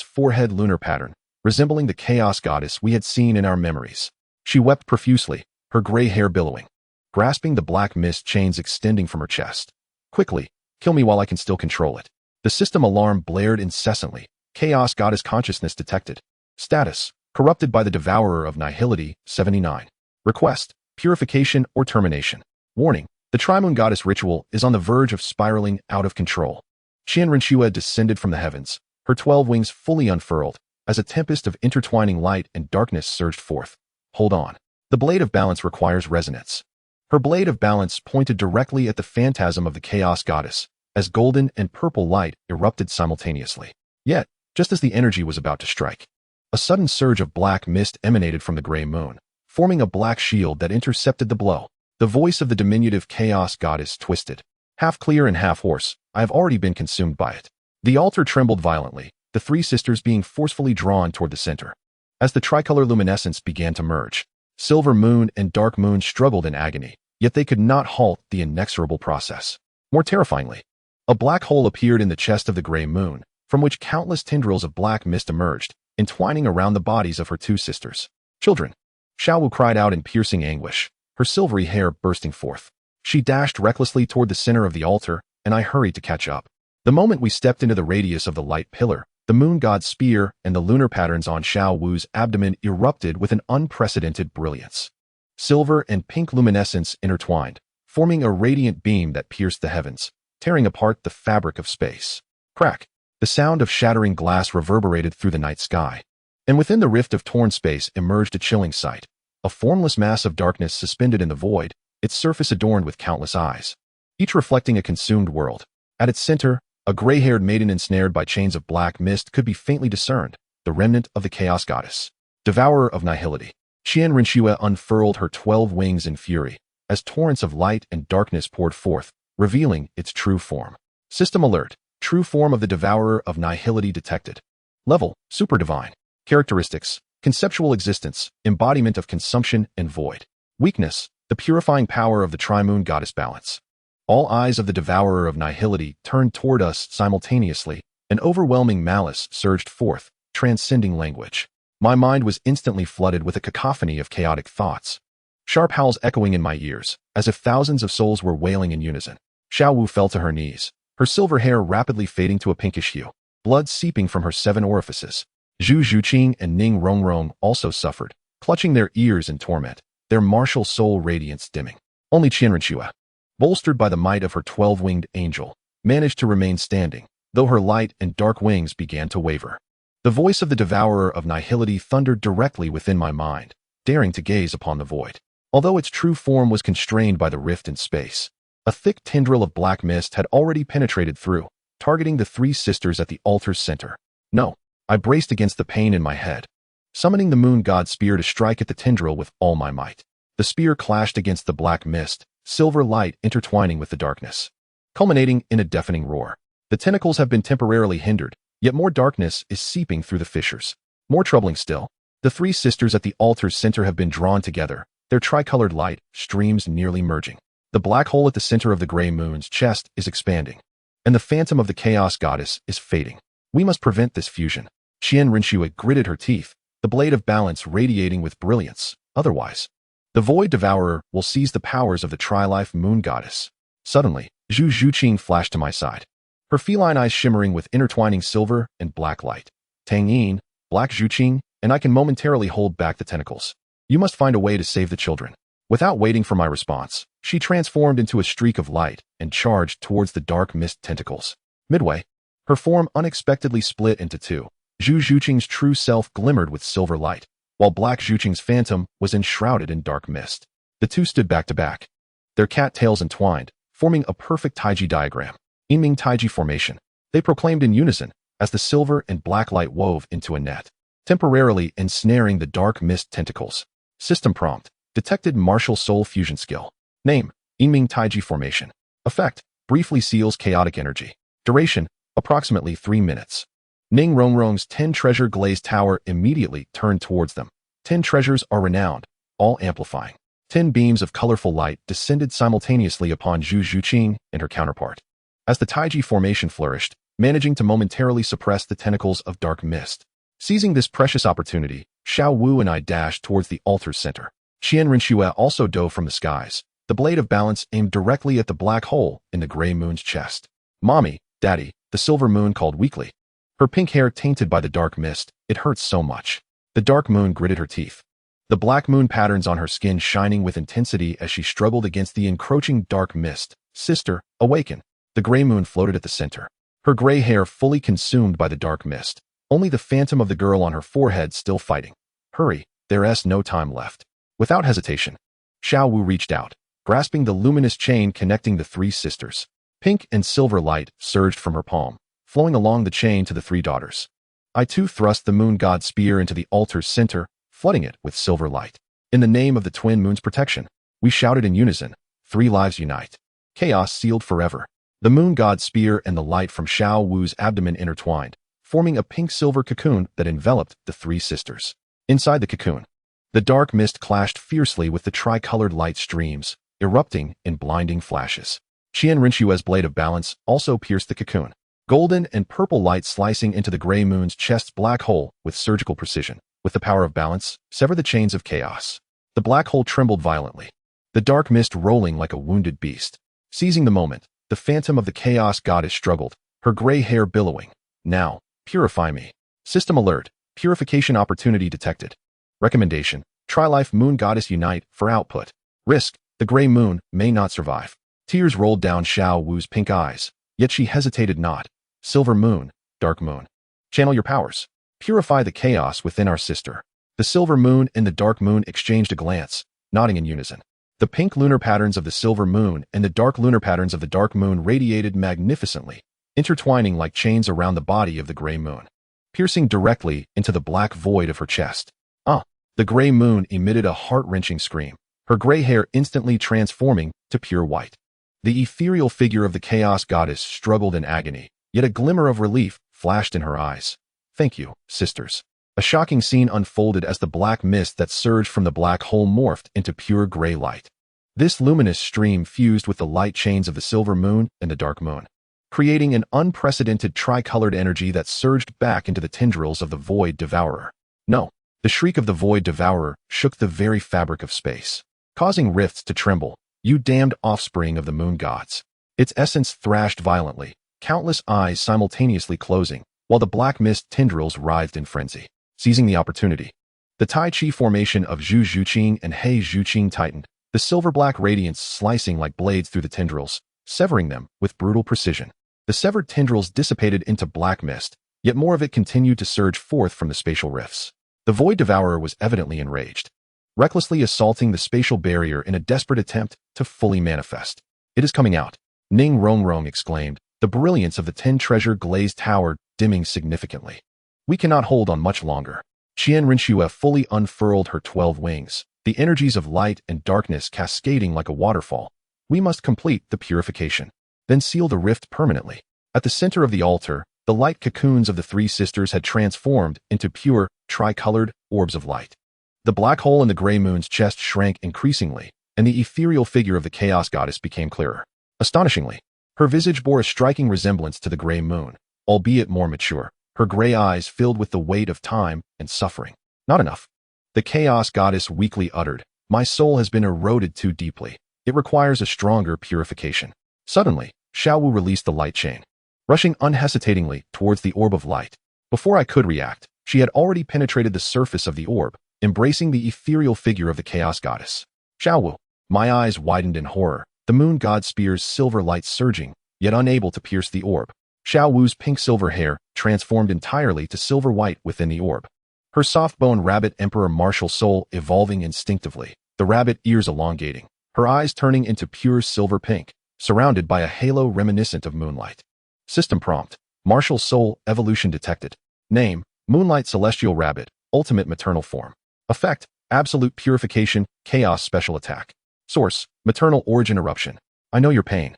forehead lunar pattern, resembling the chaos goddess we had seen in our memories. She wept profusely, her gray hair billowing, grasping the black mist chains extending from her chest. Quickly, kill me while I can still control it. The system alarm blared incessantly. Chaos goddess consciousness detected. Status, corrupted by the devourer of nihility, 79. Request, purification or termination. Warning, the Trimoon goddess ritual is on the verge of spiraling out of control. Qian Rinxue descended from the heavens, her 12 wings fully unfurled, as a tempest of intertwining light and darkness surged forth. Hold on. The blade of balance requires resonance. Her blade of balance pointed directly at the phantasm of the chaos goddess, as golden and purple light erupted simultaneously. Yet, Just as the energy was about to strike, a sudden surge of black mist emanated from the gray moon, forming a black shield that intercepted the blow. The voice of the diminutive chaos goddess twisted. Half clear and half hoarse, I have already been consumed by it. The altar trembled violently, the three sisters being forcefully drawn toward the center. As the tricolor luminescence began to merge, silver moon and dark moon struggled in agony, yet they could not halt the inexorable process. More terrifyingly, a black hole appeared in the chest of the gray moon, from which countless tendrils of black mist emerged, entwining around the bodies of her two sisters. Children! Xiaowu cried out in piercing anguish, her silvery hair bursting forth. She dashed recklessly toward the center of the altar, and I hurried to catch up. The moment we stepped into the radius of the light pillar, the moon god's spear and the lunar patterns on Xiaowu's abdomen erupted with an unprecedented brilliance. Silver and pink luminescence intertwined, forming a radiant beam that pierced the heavens, tearing apart the fabric of space. Crack! The sound of shattering glass reverberated through the night sky, and within the rift of torn space emerged a chilling sight. A formless mass of darkness suspended in the void, its surface adorned with countless eyes, each reflecting a consumed world. At its center, a gray-haired maiden ensnared by chains of black mist could be faintly discerned, the remnant of the chaos goddess. Devourer of nihility. Qian Rinxue unfurled her 12 wings in fury, as torrents of light and darkness poured forth, revealing its true form. System alert. True form of the Devourer of Nihility detected. Level, Super Divine. Characteristics, conceptual existence, embodiment of consumption and void. Weakness, the purifying power of the Trimoon Goddess Balance. All eyes of the Devourer of Nihility turned toward us simultaneously, an overwhelming malice surged forth, transcending language. My mind was instantly flooded with a cacophony of chaotic thoughts. Sharp howls echoing in my ears, as if thousands of souls were wailing in unison. Xiaowu fell to her knees, her silver hair rapidly fading to a pinkish hue, blood seeping from her 7 orifices. Zhu Zhuqing and Ning Rongrong also suffered, clutching their ears in torment, their martial soul radiance dimming. Only Qian Rinxue, bolstered by the might of her 12-winged angel, managed to remain standing, though her light and dark wings began to waver. The voice of the Devourer of Nihility thundered directly within my mind, daring to gaze upon the void. Although its true form was constrained by the rift in space, a thick tendril of black mist had already penetrated through, targeting the 3 sisters at the altar's center. No, I braced against the pain in my head, summoning the moon god's spear to strike at the tendril with all my might. The spear clashed against the black mist, silver light intertwining with the darkness, culminating in a deafening roar. The tentacles have been temporarily hindered, yet more darkness is seeping through the fissures. More troubling still, the 3 sisters at the altar's center have been drawn together, their tricolored light streams nearly merging. The black hole at the center of the gray moon's chest is expanding, and the phantom of the chaos goddess is fading. We must prevent this fusion. Qian Rinxue gritted her teeth, the blade of balance radiating with brilliance. Otherwise, the void devourer will seize the powers of the tri-life moon goddess. Suddenly, Zhu Zhuqing flashed to my side, her feline eyes shimmering with intertwining silver and black light. Tang Yin, Black Zhuqing, and I can momentarily hold back the tentacles. You must find a way to save the children. Without waiting for my response, she transformed into a streak of light and charged towards the dark mist tentacles. Midway, her form unexpectedly split into 2. Zhu Zhuqing's true self glimmered with silver light, while Black Zhuqing's phantom was enshrouded in dark mist. The 2 stood back to back, their cat tails entwined, forming a perfect taiji diagram. Yinming Taiji formation. They proclaimed in unison, as the silver and black light wove into a net, temporarily ensnaring the dark mist tentacles. System prompt. Detected martial soul fusion skill. Name, Yinming Taiji formation. Effect, briefly seals chaotic energy. Duration, approximately 3 minutes. Ning Rongrong's 10 treasure glazed tower immediately turned towards them. 10 treasures are renowned, all amplifying. 10 beams of colorful light descended simultaneously upon Zhu Zhuqing and her counterpart. As the Taiji formation flourished, managing to momentarily suppress the tentacles of dark mist. Seizing this precious opportunity, Xiaowu and I dashed towards the altar's center. Qian Rinxue also dove from the skies, the blade of balance aimed directly at the black hole in the gray moon's chest. Mommy, Daddy, the silver moon called weakly. Her pink hair tainted by the dark mist, it hurts so much. The dark moon gritted her teeth, the black moon patterns on her skin shining with intensity as she struggled against the encroaching dark mist. Sister, awaken. The gray moon floated at the center, her gray hair fully consumed by the dark mist, only the phantom of the girl on her forehead still fighting. Hurry, there's no time left. Without hesitation, Xiaowu reached out, grasping the luminous chain connecting the 3 sisters. Pink and silver light surged from her palm, flowing along the chain to the 3 daughters. I too thrust the moon god spear into the altar's center, flooding it with silver light. In the name of the twin moon's protection, we shouted in unison, 3 lives unite. Chaos sealed forever. The moon god spear and the light from Xiao Wu's abdomen intertwined, forming a pink-silver cocoon that enveloped the 3 sisters. Inside the cocoon, the dark mist clashed fiercely with the tricolored light streams, erupting in blinding flashes. Qian Rinshue's blade of balance also pierced the cocoon, golden and purple light slicing into the gray moon's chest's black hole with surgical precision. With the power of balance, sever the chains of chaos. The black hole trembled violently, the dark mist rolling like a wounded beast. Seizing the moment, the phantom of the chaos goddess struggled, her gray hair billowing. Now, purify me. System alert. Purification opportunity detected. Recommendation. Tri-Life Moon Goddess Unite for output. Risk. The gray moon may not survive. Tears rolled down Xiao Wu's pink eyes, yet she hesitated not. Silver moon, dark moon. Channel your powers. Purify the chaos within our sister. The silver moon and the dark moon exchanged a glance, nodding in unison. The pink lunar patterns of the silver moon and the dark lunar patterns of the dark moon radiated magnificently, intertwining like chains around the body of the gray moon, piercing directly into the black void of her chest. The gray moon emitted a heart-wrenching scream, her gray hair instantly transforming to pure white. The ethereal figure of the chaos goddess struggled in agony, yet a glimmer of relief flashed in her eyes. Thank you, sisters. A shocking scene unfolded as the black mist that surged from the black hole morphed into pure gray light. This luminous stream fused with the light chains of the silver moon and the dark moon, creating an unprecedented tricolored energy that surged back into the tendrils of the Void Devourer. No, the shriek of the Void Devourer shook the very fabric of space, causing rifts to tremble. You damned offspring of the moon gods. Its essence thrashed violently, countless eyes simultaneously closing, while the black mist tendrils writhed in frenzy. Seizing the opportunity, the Tai Chi formation of Zhu Zhuqing and He Zhuqing tightened, the silver-black radiance slicing like blades through the tendrils, severing them with brutal precision. The severed tendrils dissipated into black mist, yet more of it continued to surge forth from the spatial rifts. The Void Devourer was evidently enraged, recklessly assaulting the spatial barrier in a desperate attempt to fully manifest. It is coming out, Ning Rongrong exclaimed, the brilliance of the 10-treasure glazed tower dimming significantly. We cannot hold on much longer. Qian Rinshue fully unfurled her 12 wings, the energies of light and darkness cascading like a waterfall. We must complete the purification, then seal the rift permanently. At the center of the altar, the light cocoons of the 3 sisters had transformed into pure, tricolored orbs of light. The black hole in the gray moon's chest shrank increasingly, and the ethereal figure of the chaos goddess became clearer. Astonishingly, her visage bore a striking resemblance to the gray moon, albeit more mature, her gray eyes filled with the weight of time and suffering. Not enough. The chaos goddess weakly uttered, my soul has been eroded too deeply. It requires a stronger purification. Suddenly, Xiao Wu released the light chain, rushing unhesitatingly towards the orb of light. Before I could react, she had already penetrated the surface of the orb, embracing the ethereal figure of the chaos goddess. Xiao Wu. My eyes widened in horror, the moon god spear's silver light surging, yet unable to pierce the orb. Xiao Wu's pink-silver hair transformed entirely to silver white within the orb. Her soft-boned rabbit emperor martial soul evolving instinctively, the rabbit ears elongating, her eyes turning into pure silver pink, surrounded by a halo reminiscent of moonlight. System prompt, martial soul evolution detected. Name, Moonlight Celestial Rabbit, ultimate maternal form. Effect, absolute purification, chaos special attack. Source, maternal origin eruption. I know your pain.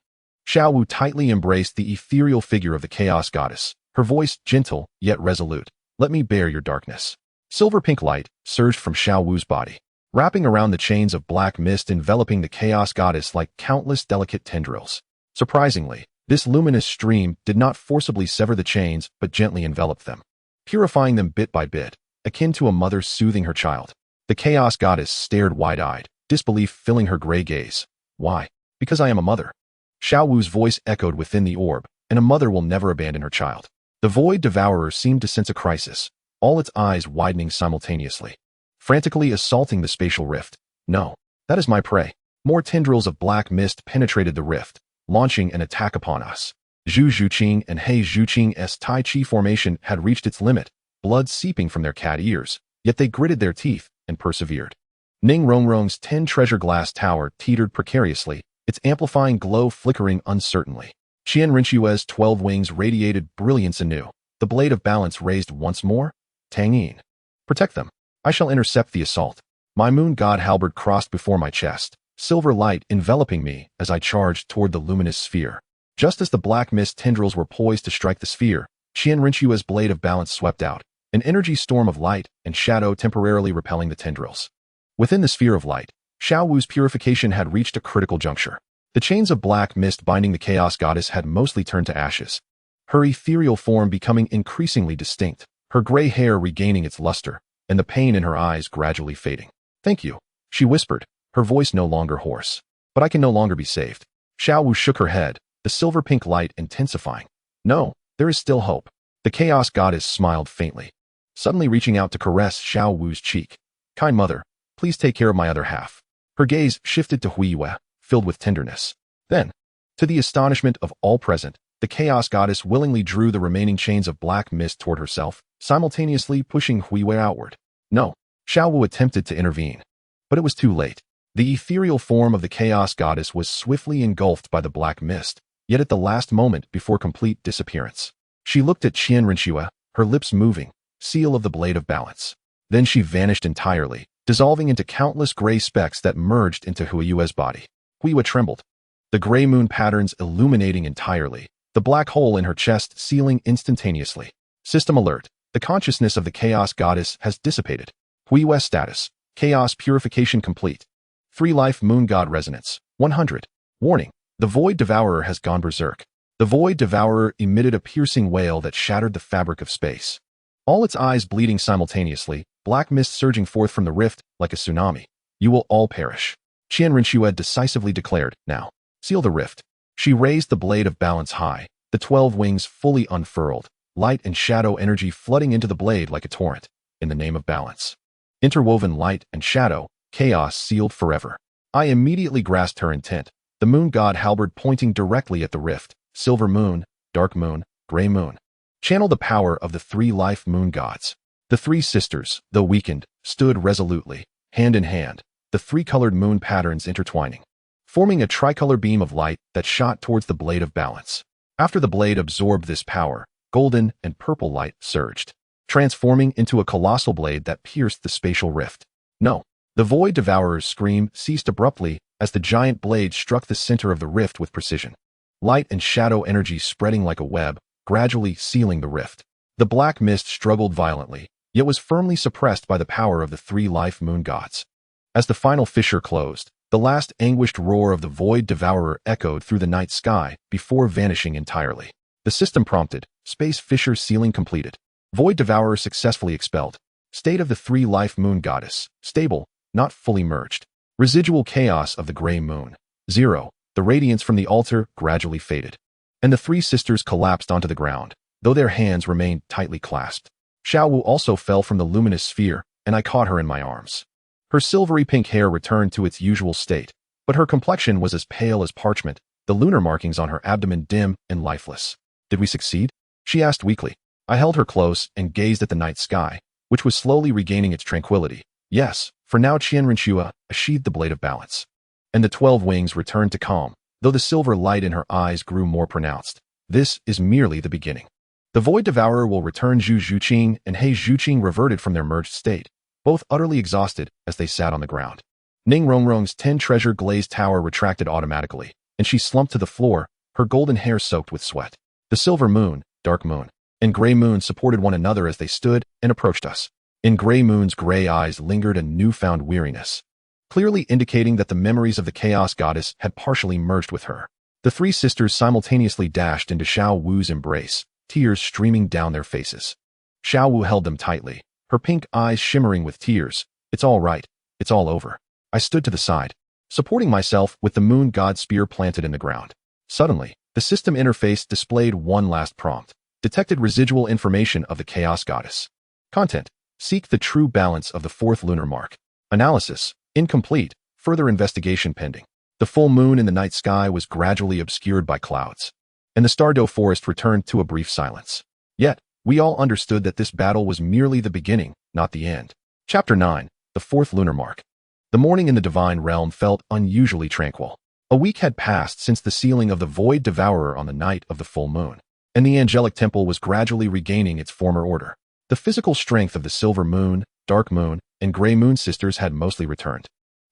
Xiao Wu tightly embraced the ethereal figure of the chaos goddess, her voice gentle yet resolute. Let me bear your darkness. Silver pink light surged from Xiao Wu's body, wrapping around the chains of black mist enveloping the chaos goddess like countless delicate tendrils. Surprisingly, this luminous stream did not forcibly sever the chains but gently enveloped them, purifying them bit by bit, akin to a mother soothing her child. The chaos goddess stared wide-eyed, disbelief filling her gray gaze. Why? Because I am a mother. Xiao Wu's voice echoed within the orb, and a mother will never abandon her child. The Void Devourer seemed to sense a crisis, all its eyes widening simultaneously, frantically assaulting the spatial rift. No, that is my prey. More tendrils of black mist penetrated the rift, launching an attack upon us. Zhu Zhuqing and He Zhuqing's Tai Chi formation had reached its limit, blood seeping from their cat ears, yet they gritted their teeth and persevered. Ning Rongrong's 10-treasure glass tower teetered precariously, its amplifying glow flickering uncertainly. Qian Rinshue's 12 wings radiated brilliance anew, The blade of balance raised once more. Tang Yin. Protect them. I shall intercept the assault. My moon god halberd crossed before my chest, silver light enveloping me as I charged toward the luminous sphere. Just as the black mist tendrils were poised to strike the sphere, Qianrenchua's blade of balance swept out, an energy storm of light and shadow temporarily repelling the tendrils. Within the sphere of light, Xiao Wu's purification had reached a critical juncture. The chains of black mist binding the chaos goddess had mostly turned to ashes, her ethereal form becoming increasingly distinct, her gray hair regaining its luster, and the pain in her eyes gradually fading. Thank you, she whispered, her voice no longer hoarse. But I can no longer be saved. Xiao Wu shook her head, the silver-pink light intensifying. No, there is still hope. The chaos goddess smiled faintly, suddenly reaching out to caress Xiao Wu's cheek. Kind mother, please take care of my other half. Her gaze shifted to Huiyue, filled with tenderness. Then, to the astonishment of all present, the chaos goddess willingly drew the remaining chains of black mist toward herself, simultaneously pushing Huiyue outward. No, Xiao Wu attempted to intervene. But it was too late. The ethereal form of the chaos goddess was swiftly engulfed by the black mist, yet at the last moment before complete disappearance. She looked at Qianrenchua, her lips moving, seal of the blade of balance. Then she vanished entirely, dissolving into countless gray specks that merged into Huiyue's body. Huiyue trembled, the gray moon patterns illuminating entirely, the black hole in her chest sealing instantaneously. System alert. The consciousness of the chaos goddess has dissipated. Huiyue status. Chaos purification complete. 3 life moon god resonance. 100. Warning. The void devourer has gone berserk. The void devourer emitted a piercing wail that shattered the fabric of space. All its eyes bleeding simultaneously, black mist surging forth from the rift like a tsunami. You will all perish. Qianrenchua decisively declared, now. Seal the rift. She raised the blade of balance high, the 12 wings fully unfurled, light and shadow energy flooding into the blade like a torrent, in the name of balance. Interwoven light and shadow, chaos sealed forever. I immediately grasped her intent, the moon god halberd pointing directly at the rift, silver moon, dark moon, gray moon. Channel the power of the 3 life moon gods. The 3 sisters, though weakened, stood resolutely, hand in hand, the 3-colored moon patterns intertwining, forming a tricolor beam of light that shot towards the blade of balance. After the blade absorbed this power, golden and purple light surged, transforming into a colossal blade that pierced the spatial rift. No, the void devourer's scream ceased abruptly as the giant blade struck the center of the rift with precision. Light and shadow energy spreading like a web, gradually sealing the rift. The black mist struggled violently, yet was firmly suppressed by the power of the 3 life moon gods. As the final fissure closed, the last anguished roar of the void devourer echoed through the night sky before vanishing entirely. The system prompted, space fissure sealing completed. Void devourer successfully expelled. State of the 3 life moon goddess, stable, not fully merged. Residual chaos of the gray moon, 0. The radiance from the altar gradually faded. And the 3 sisters collapsed onto the ground, though their hands remained tightly clasped. Xiao Wu also fell from the luminous sphere, and I caught her in my arms. Her silvery pink hair returned to its usual state, but her complexion was as pale as parchment, the lunar markings on her abdomen dim and lifeless. Did we succeed? She asked weakly. I held her close and gazed at the night sky, which was slowly regaining its tranquility. Yes, for now Qianrenchua sheathed the blade of balance. And the 12 wings returned to calm, though the silver light in her eyes grew more pronounced. This is merely the beginning. The void devourer will return. Zhu Zhuqing and He Zhuqing reverted from their merged state, both utterly exhausted as they sat on the ground. Ning Rongrong's 10 treasure glazed tower retracted automatically, and she slumped to the floor, her golden hair soaked with sweat. The silver moon, dark moon, and gray moon supported one another as they stood and approached us. In gray moon's gray eyes lingered a newfound weariness, clearly indicating that the memories of the chaos goddess had partially merged with her. The 3 sisters simultaneously dashed into Xiao Wu's embrace, tears streaming down their faces. Xiao Wu held them tightly, her pink eyes shimmering with tears. It's all right. It's all over. I stood to the side, supporting myself with the moon god spear planted in the ground. Suddenly, the system interface displayed one last prompt. Detected residual information of the chaos goddess. Content. Seek the true balance of the 4th lunar mark. Analysis. Incomplete. Further investigation pending. The full moon in the night sky was gradually obscured by clouds, and the Stardow forest returned to a brief silence. Yet, we all understood that this battle was merely the beginning, not the end. Chapter 9. The 4th lunar mark. The morning in the divine realm felt unusually tranquil. A week had passed since the sealing of the void devourer on the night of the full moon, and the angelic temple was gradually regaining its former order. The physical strength of the silver moon, dark moon, and gray moon sisters had mostly returned.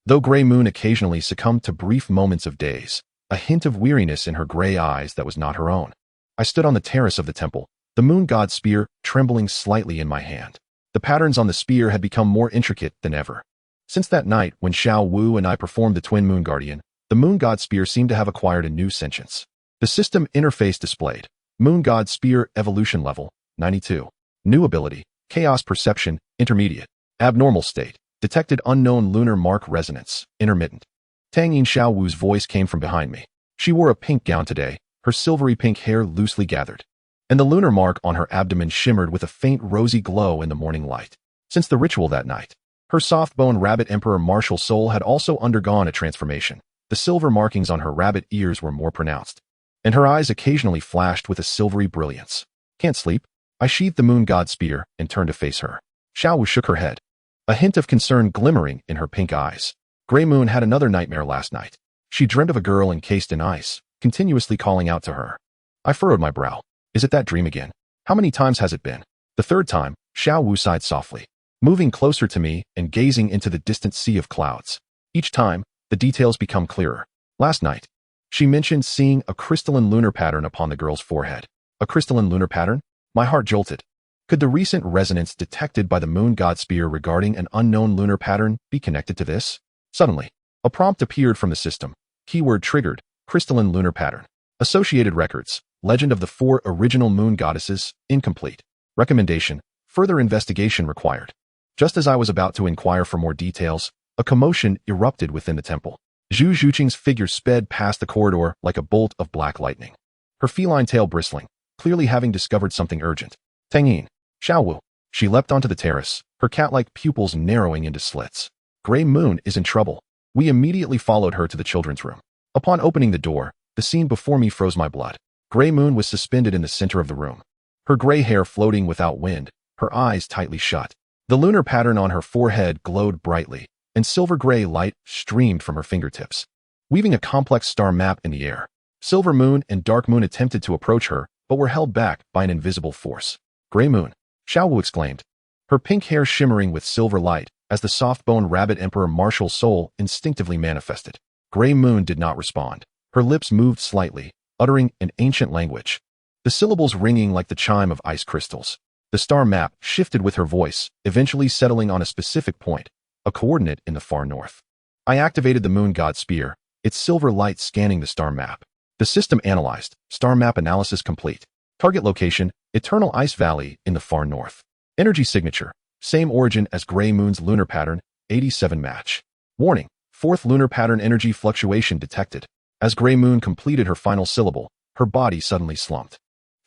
Though gray moon occasionally succumbed to brief moments of daze, a hint of weariness in her gray eyes that was not her own. I stood on the terrace of the temple, the moon god's spear trembling slightly in my hand. The patterns on the spear had become more intricate than ever. Since that night when Xiao Wu and I performed the twin moon guardian, the moon god spear seemed to have acquired a new sentience. The system interface displayed: Moon God Spear Evolution Level, 92. New ability, Chaos Perception, Intermediate. Abnormal state, detected unknown lunar mark resonance, intermittent. Tang Yin Xiao Wu's voice came from behind me. She wore a pink gown today, her silvery pink hair loosely gathered, and the lunar mark on her abdomen shimmered with a faint rosy glow in the morning light. Since the ritual that night, her soft-bone rabbit emperor martial soul had also undergone a transformation. The silver markings on her rabbit ears were more pronounced, and her eyes occasionally flashed with a silvery brilliance. Can't sleep? I sheathed the moon god spear and turned to face her. Xiao Wu shook her head, a hint of concern glimmering in her pink eyes. Gray Moon had another nightmare last night. She dreamt of a girl encased in ice, continuously calling out to her. I furrowed my brow. Is it that dream again? How many times has it been? The third time, Xiao Wu sighed softly, moving closer to me and gazing into the distant sea of clouds. Each time, the details become clearer. Last night, she mentioned seeing a crystalline lunar pattern upon the girl's forehead. A crystalline lunar pattern? My heart jolted. Could the recent resonance detected by the moon god spear regarding an unknown lunar pattern be connected to this? Suddenly, a prompt appeared from the system. Keyword triggered, crystalline lunar pattern. Associated records, legend of the 4 original moon goddesses, incomplete. Recommendation, further investigation required. Just as I was about to inquire for more details, a commotion erupted within the temple. Zhu Zhuqing's figure sped past the corridor like a bolt of black lightning, her feline tail bristling, clearly having discovered something urgent. Tang Yin, Xiao Wu. She leapt onto the terrace, her cat-like pupils narrowing into slits. Gray Moon is in trouble. We immediately followed her to the children's room. Upon opening the door, the scene before me froze my blood. Gray Moon was suspended in the center of the room, her gray hair floating without wind, her eyes tightly shut. The lunar pattern on her forehead glowed brightly, and silver-gray light streamed from her fingertips, weaving a complex star map in the air. Silver Moon and Dark Moon attempted to approach her, but were held back by an invisible force. Gray Moon, Xiao Wu exclaimed, her pink hair shimmering with silver light as the soft-boned rabbit emperor martial soul instinctively manifested. Gray Moon did not respond. Her lips moved slightly, uttering an ancient language, the syllables ringing like the chime of ice crystals. The star map shifted with her voice, eventually settling on a specific point, a coordinate in the far north. I activated the moon god spear, its silver light scanning the star map. The system analyzed, star map analysis complete. Target location, Eternal Ice Valley in the far north. Energy signature, same origin as Gray Moon's lunar pattern, 87 match. Warning, 4th lunar pattern energy fluctuation detected. As Gray Moon completed her final syllable, her body suddenly slumped.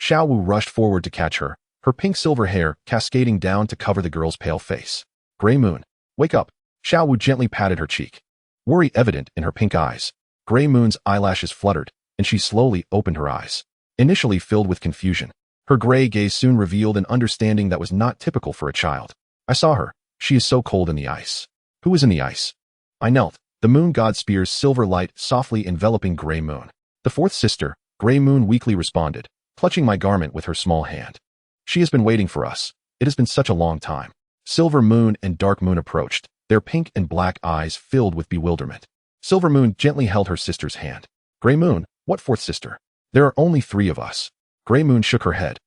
Xiao Wu rushed forward to catch her, her pink-silver hair cascading down to cover the girl's pale face. Gray Moon, wake up. Xiao Wu gently patted her cheek, worry evident in her pink eyes. Gray Moon's eyelashes fluttered, and she slowly opened her eyes, initially filled with confusion. Her gray gaze soon revealed an understanding that was not typical for a child. I saw her. She is so cold in the ice. Who is in the ice? I knelt, the moon god spear's silver light softly enveloping Gray Moon. The 4th sister, Gray Moon weakly responded, clutching my garment with her small hand. She has been waiting for us. It has been such a long time. Silver Moon and Dark Moon approached, their pink and black eyes filled with bewilderment. Silver Moon gently held her sister's hand. Gray Moon, what 4th sister? There are only 3 of us. Gray Moon shook her head,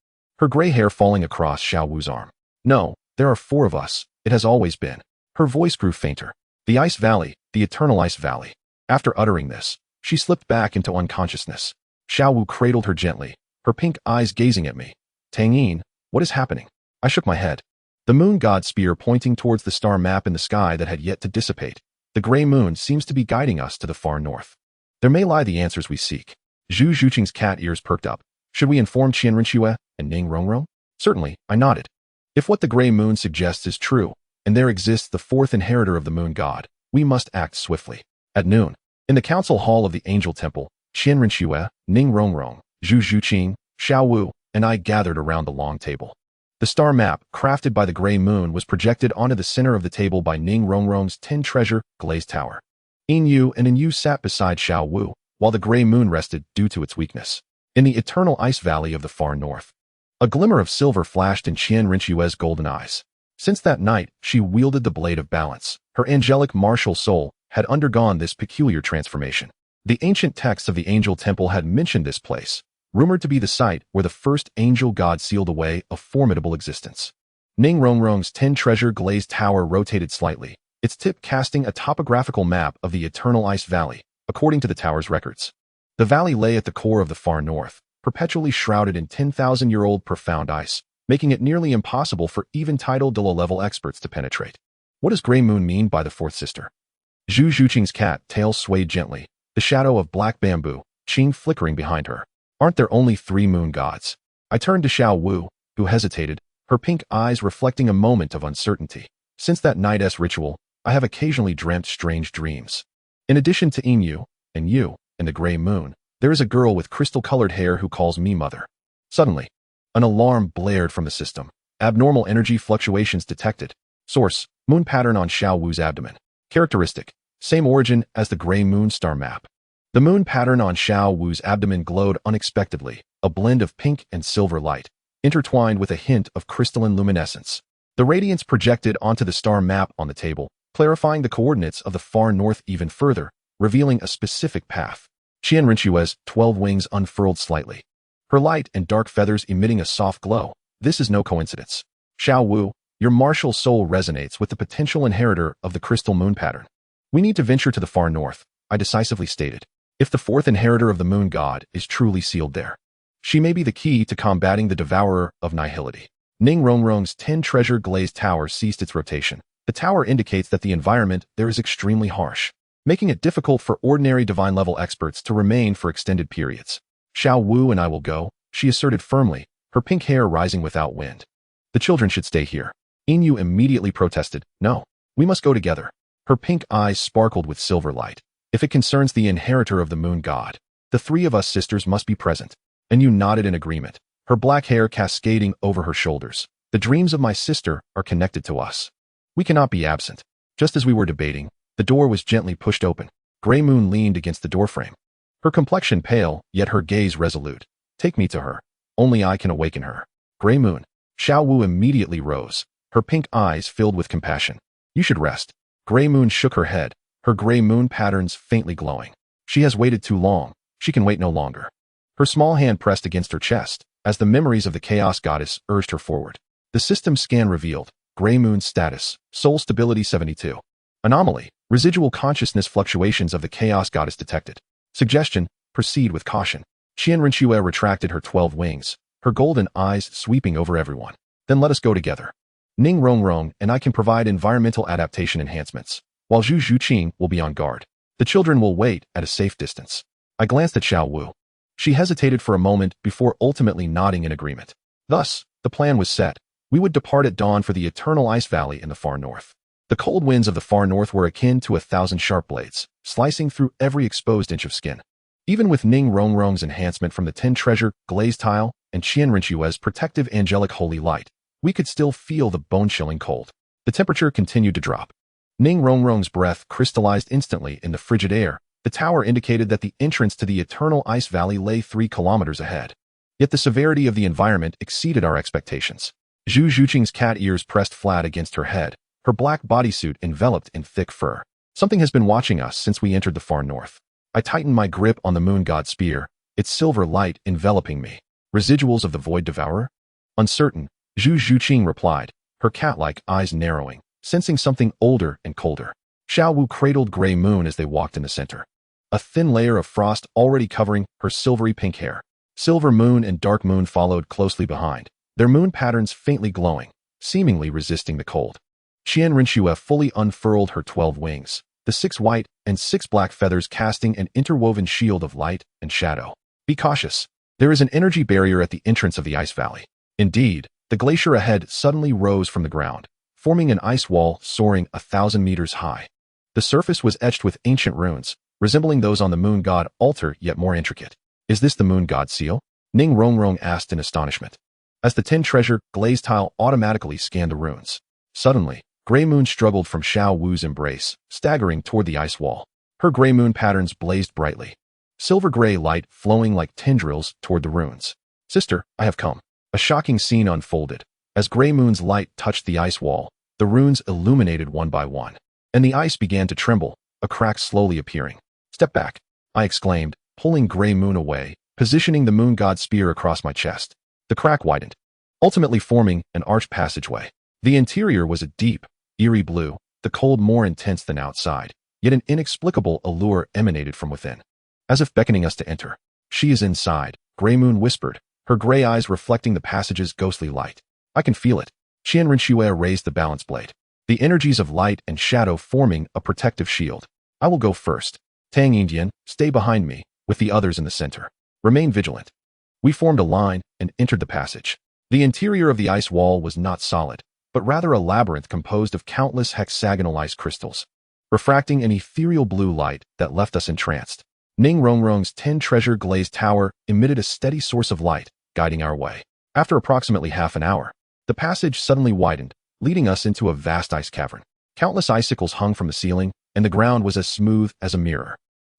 her gray hair falling across Xiao Wu's arm. No, there are 4 of us. It has always been. Her voice grew fainter. The Ice Valley, the Eternal Ice Valley. After uttering this, she slipped back into unconsciousness. Xiao Wu cradled her gently, her pink eyes gazing at me. Tang Yin, what is happening? I shook my head. The moon god spear pointing towards the star map in the sky that had yet to dissipate. The Gray Moon seems to be guiding us to the far north. There may lie the answers we seek. Zhu Zhuqing's cat ears perked up. Should we inform Qianrenxue and Ning Rongrong? Certainly, I nodded. If what the Gray Moon suggests is true, and there exists the 4th inheritor of the moon god, we must act swiftly. At noon, in the council hall of the Angel Temple, Qianrenxue, Ning Rongrong, Zhu Zhuqing, Xiao Wu, and I gathered around the long table. The star map, crafted by the Gray Moon, was projected onto the center of the table by Ning Rongrong's 10-treasure glazed tower. Yin Yu and Yin Yu sat beside Xiao Wu, while the Gray Moon rested due to its weakness. In the eternal ice valley of the far north, a glimmer of silver flashed in Qian Rinchue's golden eyes. Since that night, she wielded the blade of balance. Her angelic martial soul had undergone this peculiar transformation. The ancient texts of the angel temple had mentioned this place, rumored to be the site where the first angel god sealed away a formidable existence. Ning Rongrong's 10-treasure glazed tower rotated slightly, its tip casting a topographical map of the eternal ice valley, according to the tower's records. The valley lay at the core of the far north, perpetually shrouded in 10,000-year-old profound ice, making it nearly impossible for even tidal Douluo-level experts to penetrate. What does Gray Moon mean by the fourth sister? Zhu Zhuqing's cat tail swayed gently, the shadow of black bamboo, Qing flickering behind her. Aren't there only 3 moon gods? I turned to Xiao Wu, who hesitated, her pink eyes reflecting a moment of uncertainty. Since that night's ritual, I have occasionally dreamt strange dreams. In addition to Yin and you, and the Gray Moon, there is a girl with crystal-colored hair who calls me mother. Suddenly, an alarm blared from the system. Abnormal energy fluctuations detected. Source: moon pattern on Xiao Wu's abdomen. Characteristic: same origin as the Gray Moon star map. The moon pattern on Xiao Wu's abdomen glowed unexpectedly, a blend of pink and silver light, intertwined with a hint of crystalline luminescence. The radiance projected onto the star map on the table, clarifying the coordinates of the far north even further, revealing a specific path. Qian Rinchue's 12 wings unfurled slightly, her light and dark feathers emitting a soft glow. This is no coincidence. Xiao Wu, your martial soul resonates with the potential inheritor of the crystal moon pattern. We need to venture to the far north, I decisively stated. If the fourth inheritor of the moon god is truly sealed there, she may be the key to combating the devourer of nihility. Ning Rongrong's 10-treasure glazed tower ceased its rotation. The tower indicates that the environment there is extremely harsh, making it difficult for ordinary divine-level experts to remain for extended periods. Xiao Wu and I will go, she asserted firmly, her pink hair rising without wind. The children should stay here. Yin immediately protested. No, we must go together. Her pink eyes sparkled with silver light. If it concerns the inheritor of the moon god, the 3 of us sisters must be present. And you nodded in agreement, her black hair cascading over her shoulders. The dreams of my sister are connected to us. We cannot be absent. Just as we were debating, the door was gently pushed open. Gray Moon leaned against the doorframe, her complexion pale, yet her gaze resolute. Take me to her. Only I can awaken her. Gray Moon. Xiao Wu immediately rose, her pink eyes filled with compassion. You should rest. Gray Moon shook her head, her gray moon patterns faintly glowing. She has waited too long. She can wait no longer. Her small hand pressed against her chest, as the memories of the Chaos Goddess urged her forward. The system scan revealed, Gray Moon's status, soul stability 72. Anomaly, residual consciousness fluctuations of the Chaos Goddess detected. Suggestion, proceed with caution. Qian Rinchue retracted her 12 wings, her golden eyes sweeping over everyone. Then let us go together. Ning Rongrong and I can provide environmental adaptation enhancements, while Zhu Zhuqing will be on guard. The children will wait at a safe distance. I glanced at Xiao Wu. She hesitated for a moment before ultimately nodding in agreement. Thus, the plan was set. We would depart at dawn for the eternal ice valley in the far north. The cold winds of the far north were akin to 1,000 sharp blades, slicing through every exposed inch of skin. Even with Ning Rongrong's enhancement from the 10-treasure glazed tile and Qian Rinchue's protective angelic holy light, we could still feel the bone-chilling cold. The temperature continued to drop. Ning Rongrong's breath crystallized instantly in the frigid air. The tower indicated that the entrance to the eternal ice valley lay 3 kilometers ahead. Yet the severity of the environment exceeded our expectations. Zhu Zhuqing's cat ears pressed flat against her head, her black bodysuit enveloped in thick fur. Something has been watching us since we entered the far north. I tightened my grip on the moon god spear, its silver light enveloping me. Residuals of the void devourer? Uncertain, Zhu Zhuqing replied, her cat-like eyes narrowing, sensing something older and colder. Xiao Wu cradled Gray Moon as they walked in the center, a thin layer of frost already covering her silvery pink hair. Silver Moon and Dark Moon followed closely behind, their moon patterns faintly glowing, seemingly resisting the cold. Qian Rinchue fully unfurled her 12 wings, the 6 white and 6 black feathers casting an interwoven shield of light and shadow. Be cautious. There is an energy barrier at the entrance of the ice valley. Indeed, the glacier ahead suddenly rose from the ground, forming an ice wall soaring 1,000 meters high. The surface was etched with ancient runes, resembling those on the moon god altar yet more intricate. Is this the moon god seal? Ning Rongrong asked in astonishment, as the 10-treasure glazed tile automatically scanned the runes. Suddenly, Gray Moon struggled from Xiao Wu's embrace, staggering toward the ice wall. Her gray moon patterns blazed brightly. silver-gray light flowing like tendrils toward the ruins. Sister, I have come. A shocking scene unfolded. As Gray Moon's light touched the ice wall, the runes illuminated one by one, and the ice began to tremble, a crack slowly appearing. Step back, I exclaimed, pulling Gray Moon away, positioning the moon god spear across my chest. The crack widened, ultimately forming an arched passageway. The interior was a deep, eerie blue, the cold more intense than outside, yet an inexplicable allure emanated from within, as if beckoning us to enter. She is inside, Gray Moon whispered, her gray eyes reflecting the passage's ghostly light. I can feel it. Qian Rinxue raised the balance blade, the energies of light and shadow forming a protective shield. I will go first. Tang Yin, stay behind me, with the others in the center. Remain vigilant. We formed a line and entered the passage. The interior of the ice wall was not solid, but rather a labyrinth composed of countless hexagonal ice crystals, refracting an ethereal blue light that left us entranced. Ning Rongrong's 10-treasure glazed tower emitted a steady source of light, guiding our way. After approximately half an hour, the passage suddenly widened, leading us into a vast ice cavern. Countless icicles hung from the ceiling, and the ground was as smooth as a mirror.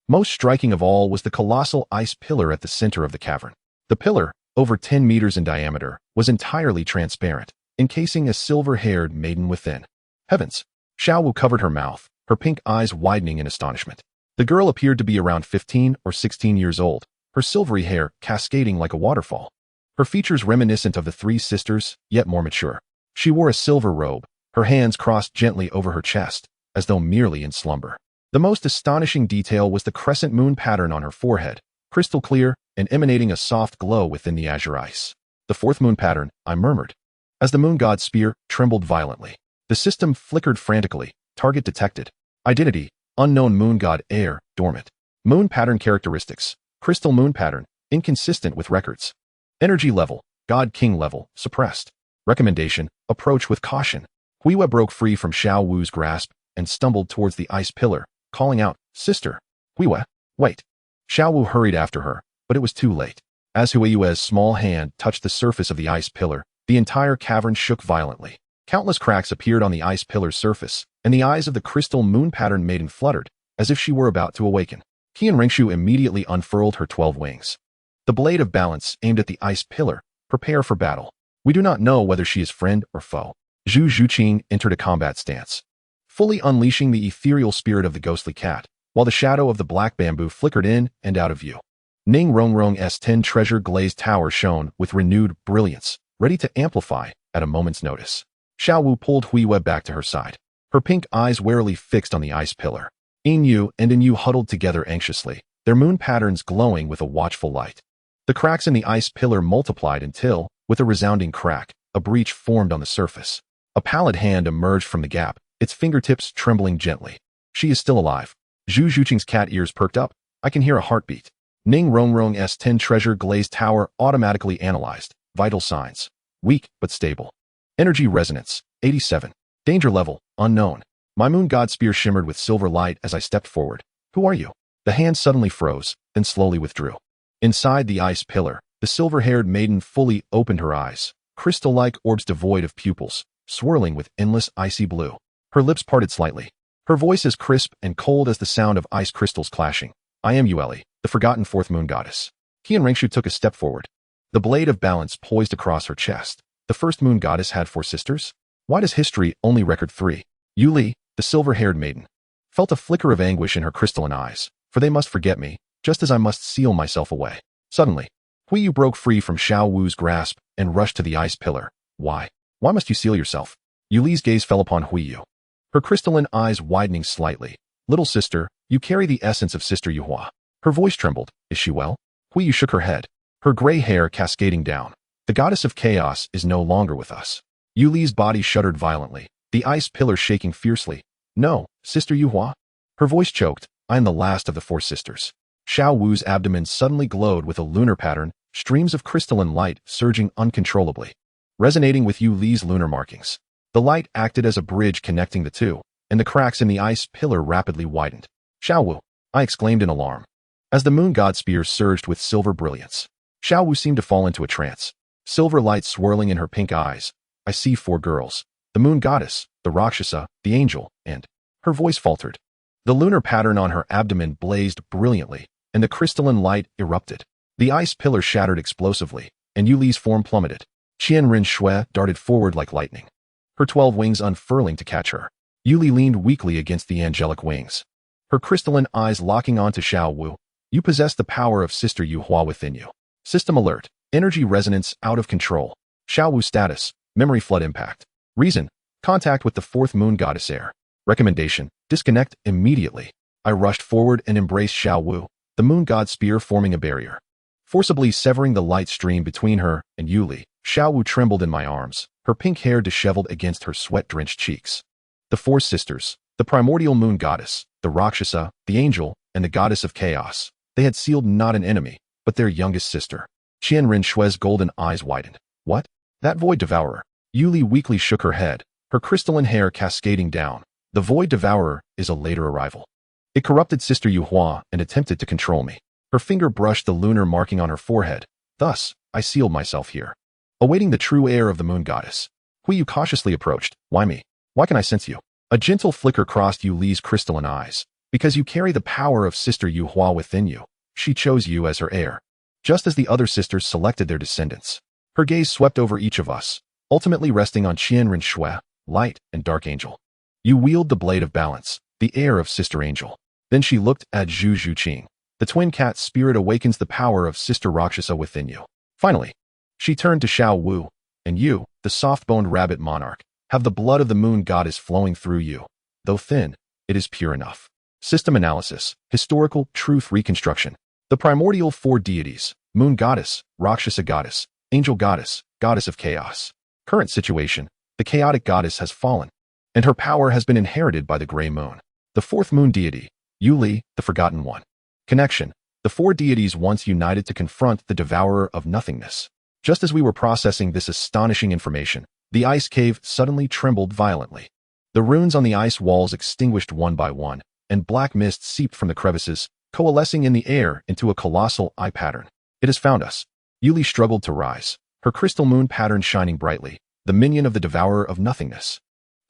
Most striking of all was the colossal ice pillar at the center of the cavern. The pillar, over 10 meters in diameter, was entirely transparent, encasing a silver-haired maiden within. Heavens! Xiaowu covered her mouth, her pink eyes widening in astonishment. The girl appeared to be around 15 or 16 years old, her silvery hair cascading like a waterfall. Her features reminiscent of the three sisters, yet more mature. She wore a silver robe, her hands crossed gently over her chest, as though merely in slumber. The most astonishing detail was the crescent moon pattern on her forehead, crystal clear and emanating a soft glow within the azure ice. The fourth moon pattern, I murmured. As the moon god's spear trembled violently, the system flickered frantically. Target detected. Identity, unknown moon god heir, dormant. Moon pattern characteristics, crystal moon pattern, inconsistent with records. Energy level, god king level, suppressed. Recommendation, approach with caution. Huiwa broke free from Xiao Wu's grasp and stumbled towards the ice pillar, calling out, Sister. Huiwa, wait. Xiao Wu hurried after her, but it was too late. As Huiyue's small hand touched the surface of the ice pillar, the entire cavern shook violently. Countless cracks appeared on the ice pillar's surface, and the eyes of the crystal moon pattern maiden fluttered, as if she were about to awaken. Qian Ringshu immediately unfurled her 12 wings. The blade of balance aimed at the ice pillar. Prepare for battle. We do not know whether she is friend or foe. Zhu Zhuqing entered a combat stance, fully unleashing the ethereal spirit of the ghostly cat, while the shadow of the black bamboo flickered in and out of view. Ning Rongrong's 10-treasure glazed tower shone with renewed brilliance, ready to amplify at a moment's notice. Xiao Wu pulled Huiyue back to her side, her pink eyes warily fixed on the ice pillar. Yin Yu and Yin Yu huddled together anxiously, their moon patterns glowing with a watchful light. The cracks in the ice pillar multiplied until, with a resounding crack, a breach formed on the surface. A pallid hand emerged from the gap, its fingertips trembling gently. She is still alive. Zhu Zhuqing's cat ears perked up. I can hear a heartbeat. Ning Rongrong's 10-treasure glazed tower automatically analyzed. Vital signs. Weak, but stable. Energy resonance. 87. Danger level. Unknown. My moon god spear shimmered with silver light as I stepped forward. Who are you? The hand suddenly froze, then slowly withdrew. Inside the ice pillar, the silver-haired maiden fully opened her eyes, crystal-like orbs devoid of pupils, swirling with endless icy blue. Her lips parted slightly. Her voice as crisp and cold as the sound of ice crystals clashing. I am Yueli, the forgotten fourth moon goddess. Qian Ringshu took a step forward. The blade of balance poised across her chest. The first moon goddess had 4 sisters? Why does history only record 3? Yuli, the silver-haired maiden, felt a flicker of anguish in her crystalline eyes, for they must forget me, just as I must seal myself away. Suddenly, Huiyu broke free from Xiao Wu's grasp and rushed to the ice pillar. Why? Why must you seal yourself? Yuli's gaze fell upon Huiyu, her crystalline eyes widening slightly. Little sister, you carry the essence of Sister Yuhua. Her voice trembled. Is she well? Huiyu shook her head, her gray hair cascading down. The goddess of chaos is no longer with us. Yuli's body shuddered violently, the ice pillar shaking fiercely. No, Sister Yuhua? Her voice choked. I am the last of the 4 sisters. Xiao Wu's abdomen suddenly glowed with a lunar pattern, streams of crystalline light surging uncontrollably, resonating with Yuli's lunar markings. The light acted as a bridge connecting the two, and the cracks in the ice pillar rapidly widened. Xiao Wu, I exclaimed in alarm, as the moon god spear surged with silver brilliance. Xiao Wu seemed to fall into a trance, silver light swirling in her pink eyes. I see 4 girls, the moon goddess, the Rakshasa, the angel, and... Her voice faltered. The lunar pattern on her abdomen blazed brilliantly, and the crystalline light erupted. The ice pillar shattered explosively, and Yuli's form plummeted. Qianren Shui darted forward like lightning, her 12 wings unfurling to catch her. Yuli leaned weakly against the angelic wings, her crystalline eyes locking onto Xiao Wu. You possess the power of Sister Yuhua within you. System alert. Energy resonance out of control. Xiao Wu status. Memory flood impact. Reason. Contact with the fourth moon goddess air. Recommendation. Disconnect immediately. I rushed forward and embraced Xiao Wu, the moon god spear forming a barrier, forcibly severing the light stream between her and Yuli. Xiao Wu trembled in my arms, her pink hair disheveled against her sweat-drenched cheeks. The four sisters, the primordial moon goddess, the Rakshasa, the angel, and the goddess of chaos. They had sealed not an enemy, but their youngest sister. Qianren Shui's golden eyes widened. What? That void devourer. Yuli weakly shook her head, her crystalline hair cascading down. The void devourer is a later arrival. It corrupted Sister Yuhua and attempted to control me. Her finger brushed the lunar marking on her forehead. Thus, I sealed myself here, awaiting the true heir of the moon goddess. Yu cautiously approached. Why me? Why can I sense you? A gentle flicker crossed Yuli's crystalline eyes. Because you carry the power of Sister Yuhua within you. She chose you as her heir, just as the other sisters selected their descendants. Her gaze swept over each of us, ultimately resting on Qianren Shui, light and dark angel. You wield the blade of balance, the heir of Sister Angel. Then she looked at Zhu Zhuqing. The twin cat spirit awakens the power of Sister Rakshasa within you. Finally, she turned to Xiao Wu, and you, the soft-boned rabbit monarch, have the blood of the moon goddess flowing through you. Though thin, it is pure enough. System analysis, historical truth reconstruction. The primordial four deities, moon goddess, Rakshasa goddess, angel goddess, goddess of chaos. Current situation, the chaotic goddess has fallen, and her power has been inherited by the gray moon. The fourth moon deity, Yuli, the forgotten one. Connection, the four deities once united to confront the devourer of nothingness. Just as we were processing this astonishing information, the ice cave suddenly trembled violently. The runes on the ice walls extinguished one by one, and black mist seeped from the crevices, coalescing in the air into a colossal eye pattern. It has found us. Yuli struggled to rise, her crystal moon pattern shining brightly, the minion of the devourer of nothingness.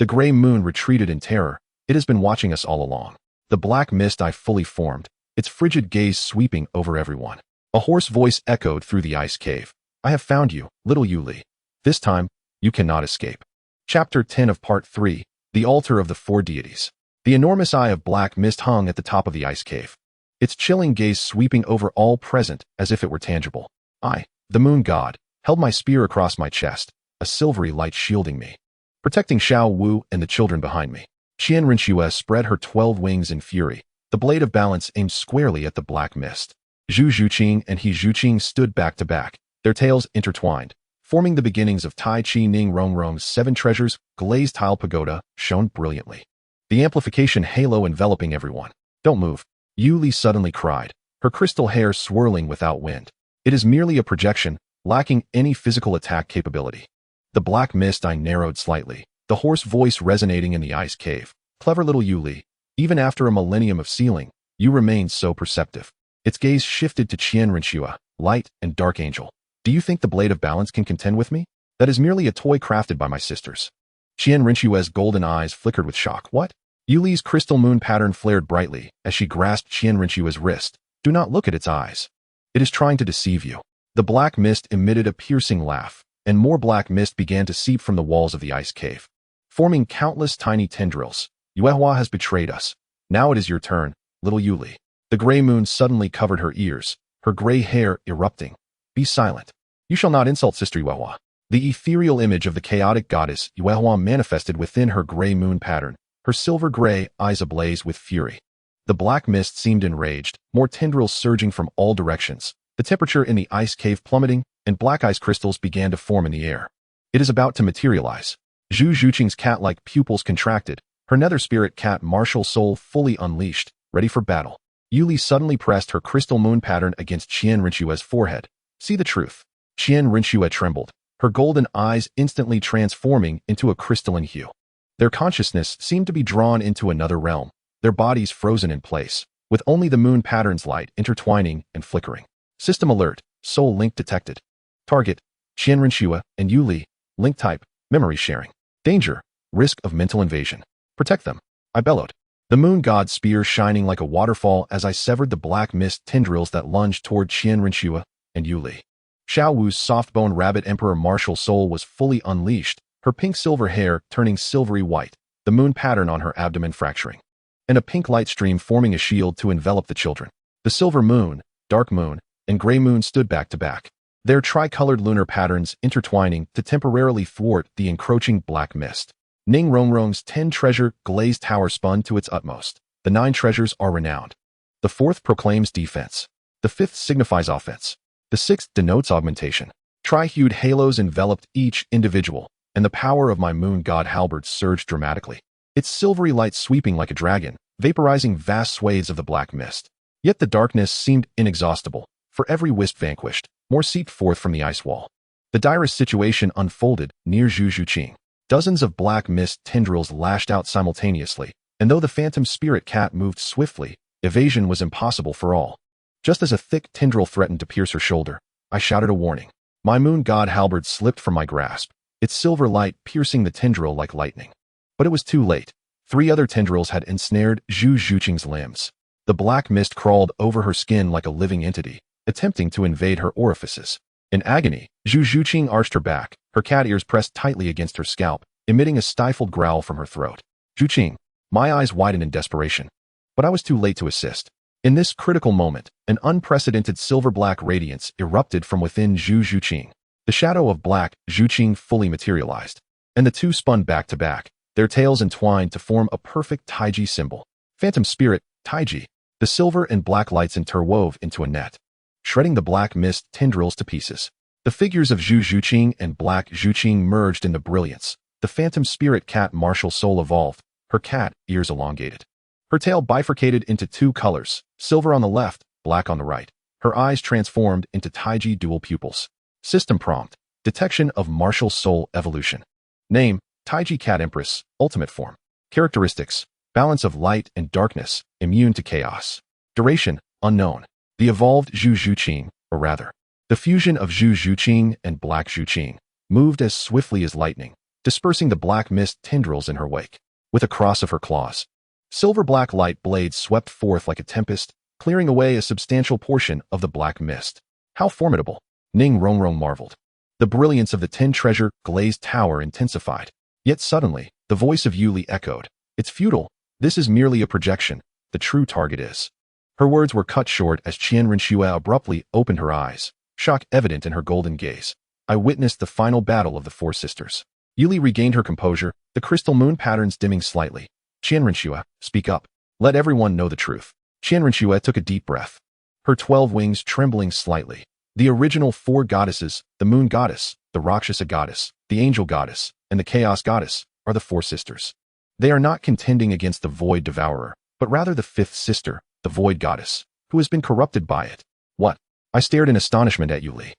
The gray moon retreated in terror. It has been watching us all along. The black mist eye fully formed, its frigid gaze sweeping over everyone. A hoarse voice echoed through the ice cave. I have found you, little Yuli. This time, you cannot escape. Chapter 10 of Part 3, The Altar of the Four Deities. The enormous eye of black mist hung at the top of the ice cave, its chilling gaze sweeping over all present as if it were tangible. I, the moon god, held my spear across my chest, a silvery light shielding me, protecting Xiao Wu and the children behind me. Qianren Shui spread her 12 wings in fury, the blade of balance aimed squarely at the black mist. Zhu Zhuqing and He Zhuqing stood back to back, their tails intertwined, forming the beginnings of Tai Chi Ning Rong Rong's 7 treasures. Glazed tile pagoda shone brilliantly, the amplification halo enveloping everyone. Don't move, Yuli suddenly cried, her crystal hair swirling without wind. It is merely a projection, lacking any physical attack capability. The black mist eye narrowed slightly, the hoarse voice resonating in the ice cave. Clever little Yuli, even after a millennium of sealing, you remain so perceptive. Its gaze shifted to Qianren Shui, light and dark angel. Do you think the blade of balance can contend with me? That is merely a toy crafted by my sisters. Qianren Shui's golden eyes flickered with shock. What? Yuli's crystal moon pattern flared brightly as she grasped Qianren Shui's wrist. Do not look at its eyes. It is trying to deceive you. The black mist emitted a piercing laugh, and more black mist began to seep from the walls of the ice cave, forming countless tiny tendrils. Yuehua has betrayed us. Now it is your turn, little Yuli. The gray moon suddenly covered her ears, her gray hair erupting. Be silent. You shall not insult Sister Yuehua. The ethereal image of the chaotic goddess Yuehua manifested within her gray moon pattern, her silver gray eyes ablaze with fury. The black mist seemed enraged, more tendrils surging from all directions, the temperature in the ice cave plummeting, and black ice crystals began to form in the air. It is about to materialize. Zhu Zhuqing's cat-like pupils contracted, her nether spirit cat martial soul fully unleashed, ready for battle. Yuli suddenly pressed her crystal moon pattern against Qianren Shui's forehead. See the truth. Qianren Shui trembled, her golden eyes instantly transforming into a crystalline hue. Their consciousness seemed to be drawn into another realm, their bodies frozen in place, with only the moon pattern's light intertwining and flickering. System alert, soul link detected. Target, Qianren Shui and Yuli, link type, memory sharing. Danger, risk of mental invasion. Protect them. I bellowed. the moon god's spear shining like a waterfall as I severed the black mist tendrils that lunged toward Qian Rinxue and Yuli. Xiao Wu's soft-boned rabbit emperor martial soul was fully unleashed, her pink-silver hair turning silvery white, the moon pattern on her abdomen fracturing, and a pink light stream forming a shield to envelop the children. The silver moon, dark moon, and gray moon stood back to back, their tricolored lunar patterns intertwining to temporarily thwart the encroaching black mist. Ning Rongrong's 10-treasure glazed tower spun to its utmost. The 9 treasures are renowned. The 4th proclaims defense. The 5th signifies offense. The 6th denotes augmentation. Tri-hued halos enveloped each individual, and the power of my moon god halberd surged dramatically, its silvery light sweeping like a dragon, vaporizing vast swathes of the black mist. Yet the darkness seemed inexhaustible, for every wisp vanquished, more seeped forth from the ice wall. The direst situation unfolded near Zhu. Dozens of black mist tendrils lashed out simultaneously, and though the phantom spirit cat moved swiftly, evasion was impossible for all. Just as a thick tendril threatened to pierce her shoulder, I shouted a warning. My moon god halberd slipped from my grasp, its silver light piercing the tendril like lightning. But it was too late. 3 other tendrils had ensnared Zhu Juqing's limbs. The black mist crawled over her skin like a living entity, attempting to invade her orifices. In agony, Zhu Juqing arched her back, her cat ears pressed tightly against her scalp, emitting a stifled growl from her throat. Juqing, my eyes widened in desperation. But I was too late to assist. In this critical moment, an unprecedented silver-black radiance erupted from within Zhu Juqing. The shadow of black Juqing fully materialized, and the two spun back to back, their tails entwined to form a perfect Taiji symbol. Phantom spirit, Taiji. The silver and black lights interwove into a net, shredding the black mist tendrils to pieces. The figures of Zhu Juqing and black Juqing merged in the brilliance. The phantom spirit cat martial soul evolved, her cat ears elongated. Her tail bifurcated into 2 colors, silver on the left, black on the right. Her eyes transformed into Taiji dual pupils. System prompt, detection of martial soul evolution. Name, Taiji cat empress, ultimate form. Characteristics, balance of light and darkness, immune to chaos. Duration, unknown. The evolved Zhu Juqing, or rather, the fusion of Zhu Juqing and black Juqing, moved as swiftly as lightning, dispersing the black mist tendrils in her wake. With a cross of her claws, silver-black light blades swept forth like a tempest, clearing away a substantial portion of the black mist. How formidable! Ning Rongrong marveled. The brilliance of the 10-treasure glazed tower intensified. Yet suddenly, the voice of Yuli echoed. It's futile. This is merely a projection. The true target is. Her words were cut short as Qian Rinxue abruptly opened her eyes, shock evident in her golden gaze. I witnessed the final battle of the 4 sisters. Yuli regained her composure, the crystal moon patterns dimming slightly. Qian Rinxue, speak up. Let everyone know the truth. Qian Rinxue took a deep breath, her 12 wings trembling slightly. The original 4 goddesses, the moon goddess, the Rakshasa goddess, the angel goddess, and the chaos goddess, are the 4 sisters. They are not contending against the void devourer, but rather the 5th sister, the void goddess, who has been corrupted by it. What? I stared in astonishment at Yuli.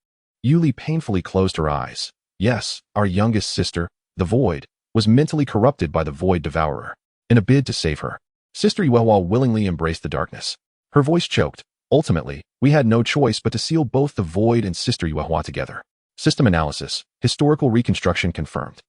Yuli painfully closed her eyes. Yes, our youngest sister, the void, was mentally corrupted by the void devourer. In a bid to save her, Sister Yuehua willingly embraced the darkness. Her voice choked. Ultimately, we had no choice but to seal both the void and Sister Yuehua together. System analysis, historical reconstruction confirmed.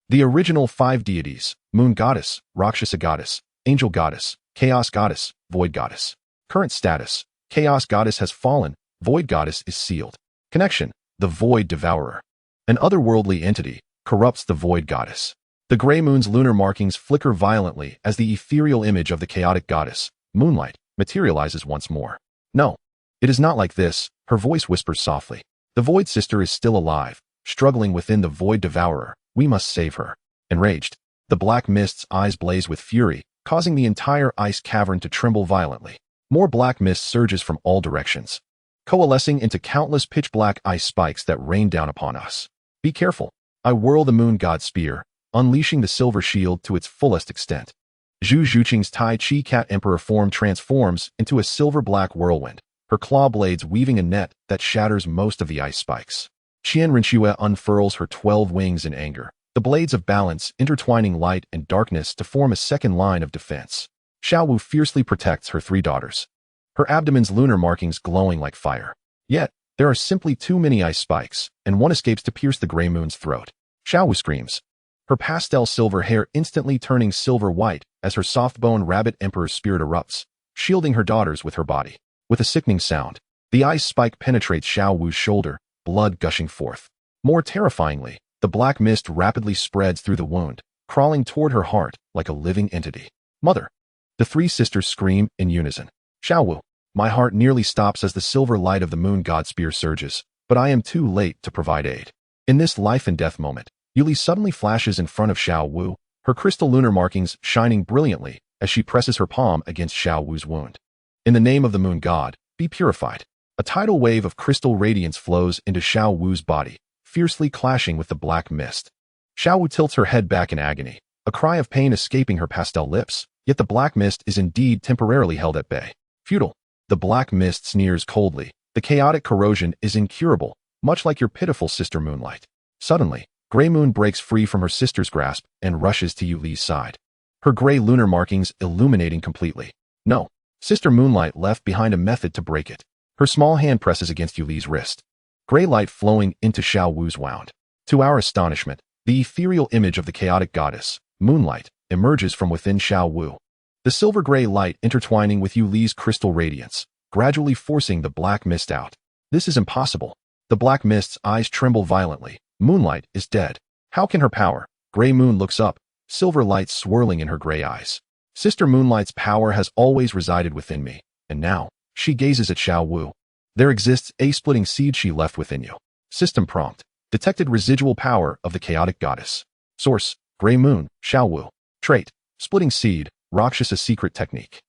The original 5 deities, moon goddess, Rakshasa goddess, angel goddess, chaos goddess, void goddess. Current status, chaos goddess has fallen, void goddess is sealed. Connection, the void devourer. An otherworldly entity corrupts the void goddess. The gray moon's lunar markings flicker violently as the ethereal image of the chaotic goddess, moonlight, materializes once more. No, it is not like this, her voice whispers softly. The void sister is still alive, struggling within the void devourer. We must save her. Enraged, the black mist's eyes blaze with fury, causing the entire ice cavern to tremble violently. More black mist surges from all directions, coalescing into countless pitch-black ice spikes that rain down upon us. Be careful. I whirl the moon god's spear, unleashing the silver shield to its fullest extent. Zhu Juqing's Tai Chi cat emperor form transforms into a silver-black whirlwind, her claw blades weaving a net that shatters most of the ice spikes. Qian Rinxue unfurls her 12 wings in anger, the blades of balance intertwining light and darkness to form a second line of defense. Xiao Wu fiercely protects her 3 daughters, her abdomen's lunar markings glowing like fire. Yet, there are simply too many ice spikes, and one escapes to pierce the gray moon's throat. Xiao Wu screams. her pastel silver hair instantly turning silver white as her soft-boned rabbit emperor spirit erupts, shielding her daughters with her body. With a sickening sound, the ice spike penetrates Xiao Wu's shoulder, blood gushing forth. More terrifyingly, the black mist rapidly spreads through the wound, crawling toward her heart like a living entity. Mother! The three sisters scream in unison. Xiao Wu! My heart nearly stops as the silver light of the moon god spear surges, but I am too late to provide aid. In this life and death moment, Yuli suddenly flashes in front of Xiao Wu, her crystal lunar markings shining brilliantly as she presses her palm against Xiao Wu's wound. In the name of the moon god, be purified. A tidal wave of crystal radiance flows into Xiao Wu's body, fiercely clashing with the black mist. Xiao Wu tilts her head back in agony, a cry of pain escaping her pastel lips, yet the black mist is indeed temporarily held at bay. Futile. The black mist sneers coldly. The chaotic corrosion is incurable, much like your pitiful sister Moonlight. Suddenly, Grey Moon breaks free from her sister's grasp and rushes to Yuli's side. Her gray lunar markings illuminating completely. No, Sister Moonlight left behind a method to break it. Her small hand presses against Yuli's wrist. Gray light flowing into Xiao Wu's wound. To our astonishment, the ethereal image of the chaotic goddess, Moonlight, emerges from within Xiao Wu. The silver-gray light intertwining with Yuli's crystal radiance, gradually forcing the black mist out. This is impossible. The black mist's eyes tremble violently. Moonlight is dead. How can her power? Grey Moon looks up, silver light swirling in her gray eyes. Sister Moonlight's power has always resided within me, and now, she gazes at Xiao Wu. There exists a splitting seed she left within you. System prompt. Detected residual power of the chaotic goddess. Source, Grey Moon, Xiao Wu. Trait, splitting seed, Rakshasa secret technique.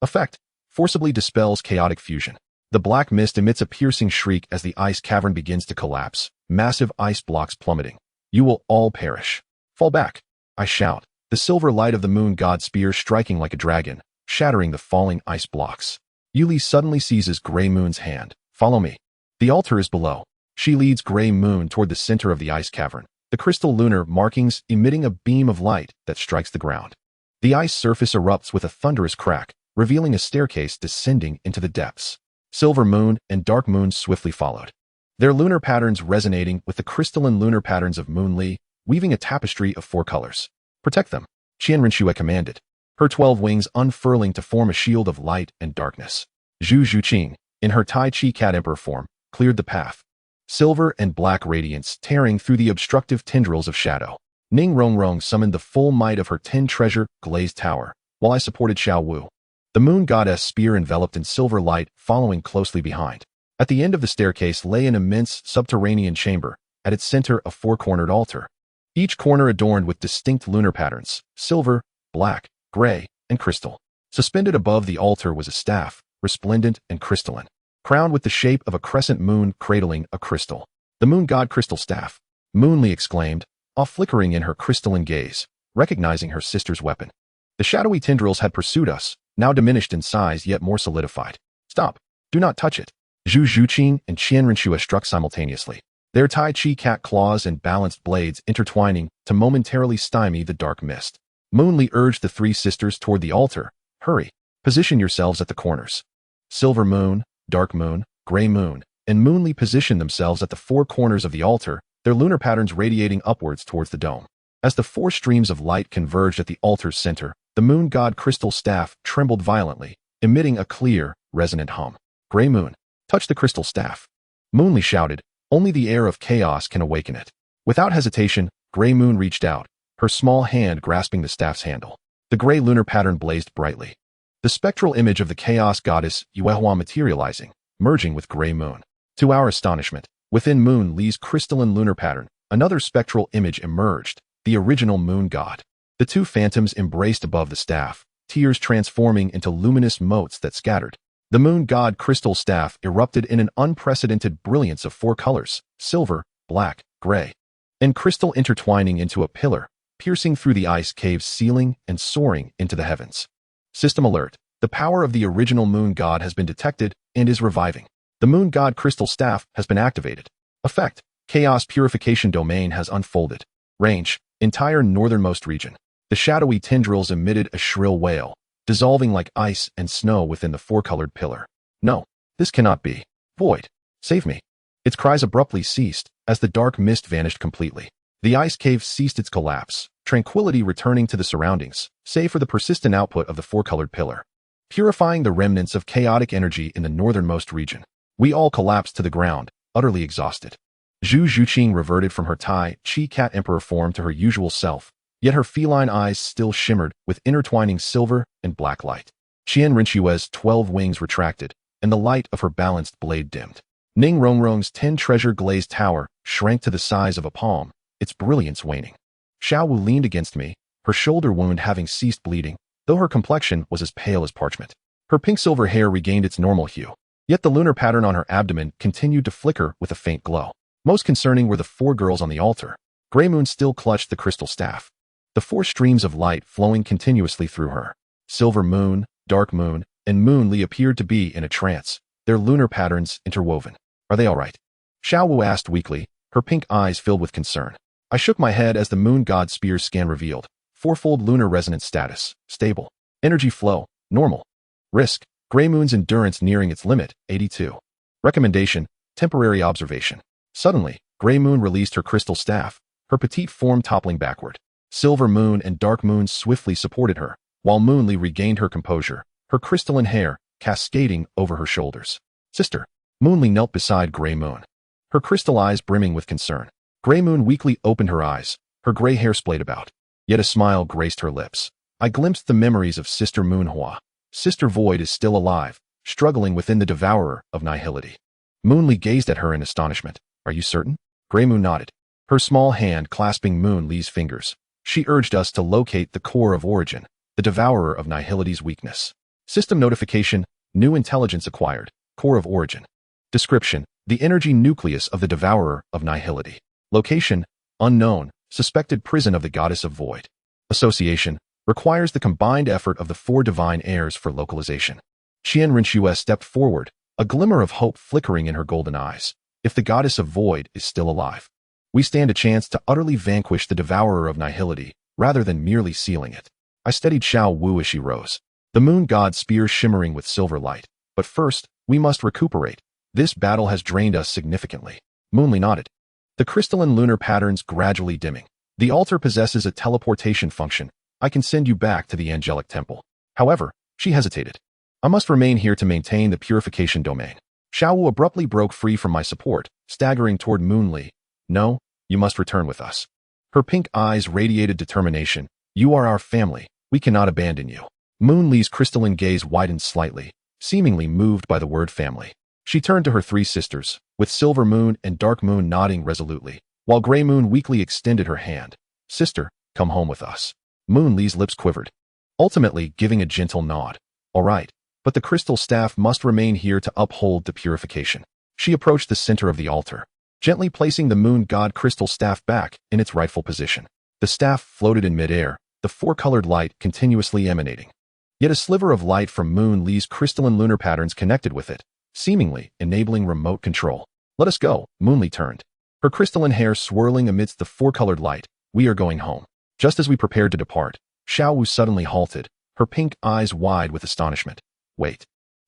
Effect, forcibly dispels chaotic fusion. The black mist emits a piercing shriek as the ice cavern begins to collapse, massive ice blocks plummeting. You will all perish. Fall back, I shout, the silver light of the moon god spear striking like a dragon, shattering the falling ice blocks. Yuli suddenly seizes Grey Moon's hand. Follow me. The altar is below. She leads Grey Moon toward the center of the ice cavern, the crystal lunar markings emitting a beam of light that strikes the ground. The ice surface erupts with a thunderous crack, revealing a staircase descending into the depths. Silver Moon and Dark Moon swiftly followed, their lunar patterns resonating with the crystalline lunar patterns of Moon Li, weaving a tapestry of 4 colors. Protect them, Qian Rinxue commanded, her 12 wings unfurling to form a shield of light and darkness. Zhu Zhuqing, in her Tai Chi cat emperor form, cleared the path. Silver and black radiance tearing through the obstructive tendrils of shadow. Ning Rongrong summoned the full might of her 10-treasure glazed tower, while I supported Xiao Wu. The moon goddess spear enveloped in silver light following closely behind. At the end of the staircase lay an immense subterranean chamber, at its center a 4-cornered altar. Each corner adorned with distinct lunar patterns, silver, black, gray, and crystal. Suspended above the altar was a staff, resplendent and crystalline, crowned with the shape of a crescent moon cradling a crystal. The moon god crystal staff, Moonli exclaimed, off flickering in her crystalline gaze, recognizing her sister's weapon. The shadowy tendrils had pursued us, now diminished in size yet more solidified. Stop! Do not touch it! Zhu Zhuqing and Qian Rinxue struck simultaneously, their Tai Chi cat claws and balanced blades intertwining to momentarily stymie the dark mist. Moonli urged the 3 sisters toward the altar. Hurry! Position yourselves at the corners. Silver Moon, Dark Moon, Grey Moon, and Moonli positioned themselves at the 4 corners of the altar, their lunar patterns radiating upwards towards the dome. As the 4 streams of light converged at the altar's center, the moon god crystal staff trembled violently, emitting a clear, resonant hum. Grey Moon, touch the crystal staff. Moonli shouted, only the air of chaos can awaken it. Without hesitation, Grey Moon reached out, her small hand grasping the staff's handle. The gray lunar pattern blazed brightly. The spectral image of the chaos goddess Yuehua materializing, merging with Grey Moon. To our astonishment, within Moon Li's crystalline lunar pattern, another spectral image emerged, the original moon god. The 2 phantoms embraced above the staff, tears transforming into luminous motes that scattered. The moon god crystal staff erupted in an unprecedented brilliance of 4 colors, silver, black, gray, and crystal intertwining into a pillar, piercing through the ice cave's ceiling and soaring into the heavens. System alert. The power of the original moon god has been detected and is reviving. The moon god crystal staff has been activated. Effect. Chaos purification domain has unfolded. Range. Entire northernmost region. The shadowy tendrils emitted a shrill wail, dissolving like ice and snow within the 4-colored pillar. No, this cannot be. Void. Save me. Its cries abruptly ceased as the dark mist vanished completely. The ice cave ceased its collapse, tranquility returning to the surroundings, save for the persistent output of the four-colored pillar, purifying the remnants of chaotic energy in the northernmost region. We all collapsed to the ground, utterly exhausted. Zhu Zhuqing reverted from her Tai Chi cat emperor form to her usual self, yet her feline eyes still shimmered with intertwining silver and black light. Qian Rinxue's 12 wings retracted, and the light of her balanced blade dimmed. Ning Rongrong's 10 treasure-glazed tower shrank to the size of a palm, its brilliance waning. Xiao Wu leaned against me, her shoulder wound having ceased bleeding, though her complexion was as pale as parchment. Her pink-silver hair regained its normal hue, yet the lunar pattern on her abdomen continued to flicker with a faint glow. Most concerning were the 4 girls on the altar. Grey Moon still clutched the crystal staff, the 4 streams of light flowing continuously through her. Silver Moon, Dark Moon, and Moon Li appeared to be in a trance, their lunar patterns interwoven. Are they all right? Xiao Wu asked weakly, her pink eyes filled with concern. I shook my head as the Moon God Spear's scan revealed. 4-fold lunar resonance status, stable. Energy flow, normal. Risk, Grey Moon's endurance nearing its limit, 82. Recommendation, temporary observation. Suddenly, Grey Moon released her crystal staff, her petite form toppling backward. Silver Moon and Dark Moon swiftly supported her, while Moon Li regained her composure, her crystalline hair cascading over her shoulders. Sister. Moon Li knelt beside Grey Moon, her crystal eyes brimming with concern. Grey Moon weakly opened her eyes, her gray hair splayed about. Yet a smile graced her lips. I glimpsed the memories of Sister Moonhua. Sister Void is still alive, struggling within the devourer of nihility. Moon Li gazed at her in astonishment. Are you certain? Grey Moon nodded, her small hand clasping Moon Li's fingers. She urged us to locate the core of origin, the devourer of nihility's weakness. System notification, new intelligence acquired, core of origin. Description, the energy nucleus of the devourer of nihility. Location, unknown, suspected prison of the goddess of void. Association, requires the combined effort of the 4 divine heirs for localization. Qian Rinxue stepped forward, a glimmer of hope flickering in her golden eyes. If the goddess of void is still alive, we stand a chance to utterly vanquish the devourer of nihility, rather than merely sealing it. I steadied Xiao Wu as she rose, the moon god spear shimmering with silver light. But first, we must recuperate. This battle has drained us significantly. Moon Li nodded, the crystalline lunar patterns gradually dimming. The altar possesses a teleportation function. I can send you back to the angelic temple. However, she hesitated. I must remain here to maintain the purification domain. Xiao Wu abruptly broke free from my support, staggering toward Moon Li. No, you must return with us. Her pink eyes radiated determination. You are our family. We cannot abandon you. Moon Li's crystalline gaze widened slightly, seemingly moved by the word family. She turned to her 3 sisters, with Silver Moon and Dark Moon nodding resolutely, while Grey Moon weakly extended her hand. Sister, come home with us. Moon Li's lips quivered, ultimately giving a gentle nod. All right, but the crystal staff must remain here to uphold the purification. She approached the center of the altar, gently placing the moon god crystal staff back in its rightful position. The staff floated in midair, the 4-colored light continuously emanating. Yet a sliver of light from Moon Li's crystalline lunar patterns connected with it, seemingly enabling remote control. Let us go, Moon Li turned, her crystalline hair swirling amidst the 4-colored light. We are going home. Just as we prepared to depart, Xiao Wu suddenly halted, her pink eyes wide with astonishment. Wait.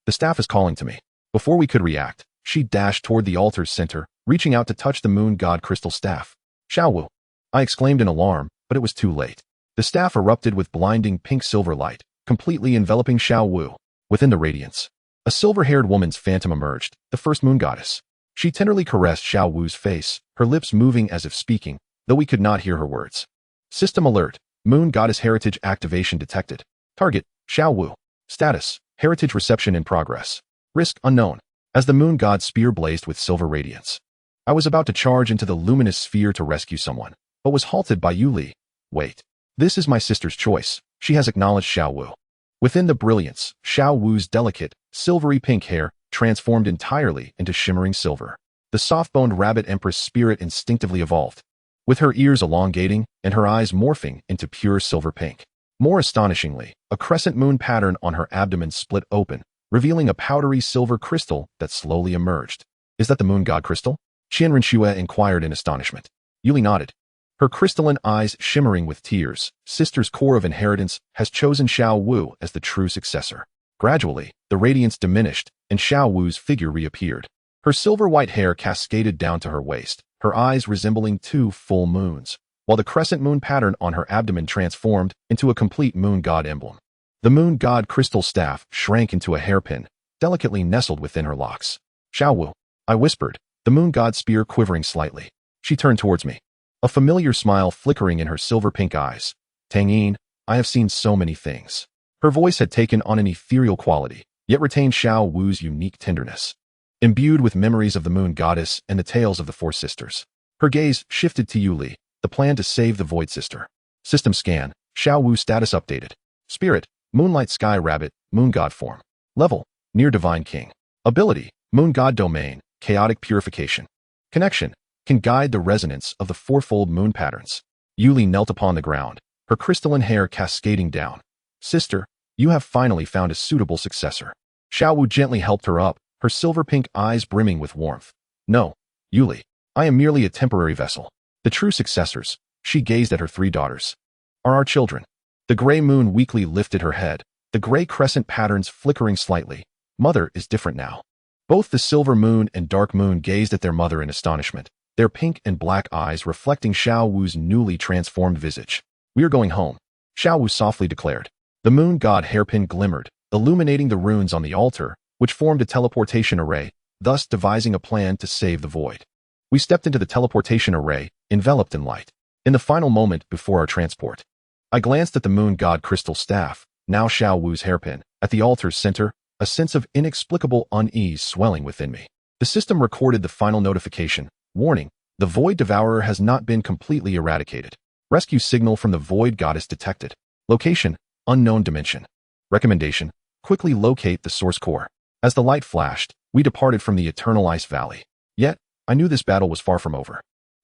The staff is calling to me. Before we could react, she dashed toward the altar's center, reaching out to touch the moon god crystal staff. Xiao Wu. I exclaimed in alarm, but it was too late. The staff erupted with blinding pink-silver light, completely enveloping Xiao Wu. Within the radiance, a silver-haired woman's phantom emerged, the first moon goddess. She tenderly caressed Xiao Wu's face, her lips moving as if speaking, though we could not hear her words. System alert. Moon goddess heritage activation detected. Target, Xiao Wu. Status, heritage reception in progress. Risk unknown. As the moon god spear blazed with silver radiance, I was about to charge into the luminous sphere to rescue someone, but was halted by Yu Li. Wait. This is my sister's choice. She has acknowledged Xiao Wu. Within the brilliance, Xiao Wu's delicate, silvery pink hair transformed entirely into shimmering silver. The soft-boned rabbit empress spirit instinctively evolved, with her ears elongating and her eyes morphing into pure silver pink. More astonishingly, a crescent moon pattern on her abdomen split open, revealing a powdery silver crystal that slowly emerged. Is that the moon god crystal? Qian Rinxue inquired in astonishment. Yuli nodded, her crystalline eyes shimmering with tears. Sister's core of inheritance has chosen Xiao Wu as the true successor. Gradually, the radiance diminished, and Xiao Wu's figure reappeared. Her silver-white hair cascaded down to her waist, her eyes resembling two full moons, while the crescent moon pattern on her abdomen transformed into a complete moon god emblem. The moon god crystal staff shrank into a hairpin, delicately nestled within her locks. Xiaowu, I whispered, the moon god spear quivering slightly. She turned towards me, a familiar smile flickering in her silver-pink eyes. Tang Yin, I have seen so many things. Her voice had taken on an ethereal quality, yet retained Xiao Wu's unique tenderness. Imbued with memories of the moon goddess and the tales of the four sisters, her gaze shifted to Yuli, the plan to save the Void Sister. System scan, Xiao Wu status updated. Spirit, Moonlight Sky Rabbit, Moon God form. Level, Near Divine King. Ability, Moon God Domain, Chaotic Purification. Connection, can guide the resonance of the fourfold moon patterns. Yuli knelt upon the ground, her crystalline hair cascading down. Sister, you have finally found a suitable successor. Xiao Wu gently helped her up, her silver-pink eyes brimming with warmth. No, Yuli, I am merely a temporary vessel. The true successors, she gazed at her three daughters, are our children. The gray moon weakly lifted her head, the gray crescent patterns flickering slightly. Mother is different now. Both the silver moon and dark moon gazed at their mother in astonishment, their pink and black eyes reflecting Xiao Wu's newly transformed visage. We are going home, Xiao Wu softly declared. The moon god hairpin glimmered, illuminating the runes on the altar, which formed a teleportation array, thus devising a plan to save the void. We stepped into the teleportation array, enveloped in light. In the final moment before our transport, I glanced at the moon god crystal staff, now Xiao Wu's hairpin, at the altar's center, a sense of inexplicable unease swelling within me. The system recorded the final notification. Warning, the void devourer has not been completely eradicated. Rescue signal from the void goddess detected. Location, unknown dimension. Recommendation, quickly locate the source core. As the light flashed, we departed from the eternal ice valley. Yet, I knew this battle was far from over.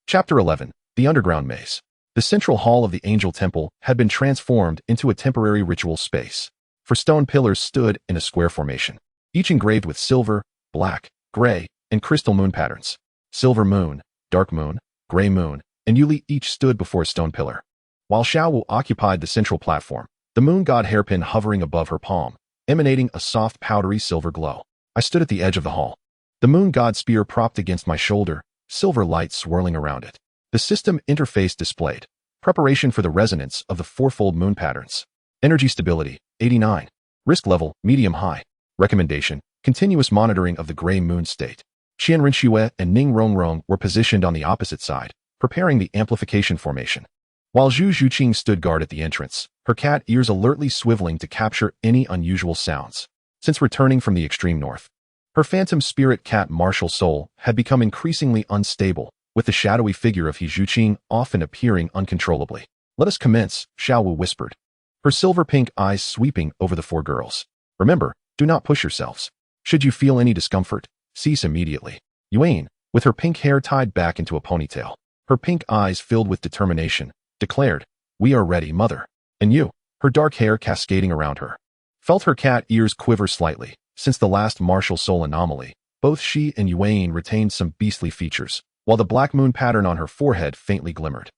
Chapter 11, The Underground Maze. The central hall of the Angel Temple had been transformed into a temporary ritual space. For stone pillars stood in a square formation, each engraved with silver, black, gray, and crystal moon patterns. Silver moon, dark moon, gray moon, and Yuli each stood before a stone pillar. While Xiao Wu occupied the central platform, the moon god hairpin hovering above her palm, emanating a soft powdery silver glow. I stood at the edge of the hall. The moon god spear propped against my shoulder, silver light swirling around it. The system interface displayed. Preparation for the resonance of the fourfold moon patterns. Energy stability, 89. Risk level, medium-high. Recommendation, continuous monitoring of the gray moon state. Qian Rinxue and Ning Rongrong were positioned on the opposite side, preparing the amplification formation. While Zhu Zhuqing stood guard at the entrance, her cat ears alertly swiveling to capture any unusual sounds. Since returning from the extreme north, her phantom spirit cat martial soul had become increasingly unstable, with the shadowy figure of He Zhuqing often appearing uncontrollably. Let us commence, Xiao Wu whispered, her silver-pink eyes sweeping over the four girls. Remember, do not push yourselves. Should you feel any discomfort, cease immediately. Yuan, with her pink hair tied back into a ponytail, her pink eyes filled with determination, declared, we are ready, mother. And you, her dark hair cascading around her, felt her cat ears quiver slightly. Since the last martial soul anomaly, both she and Yuan retained some beastly features, while the black moon pattern on her forehead faintly glimmered.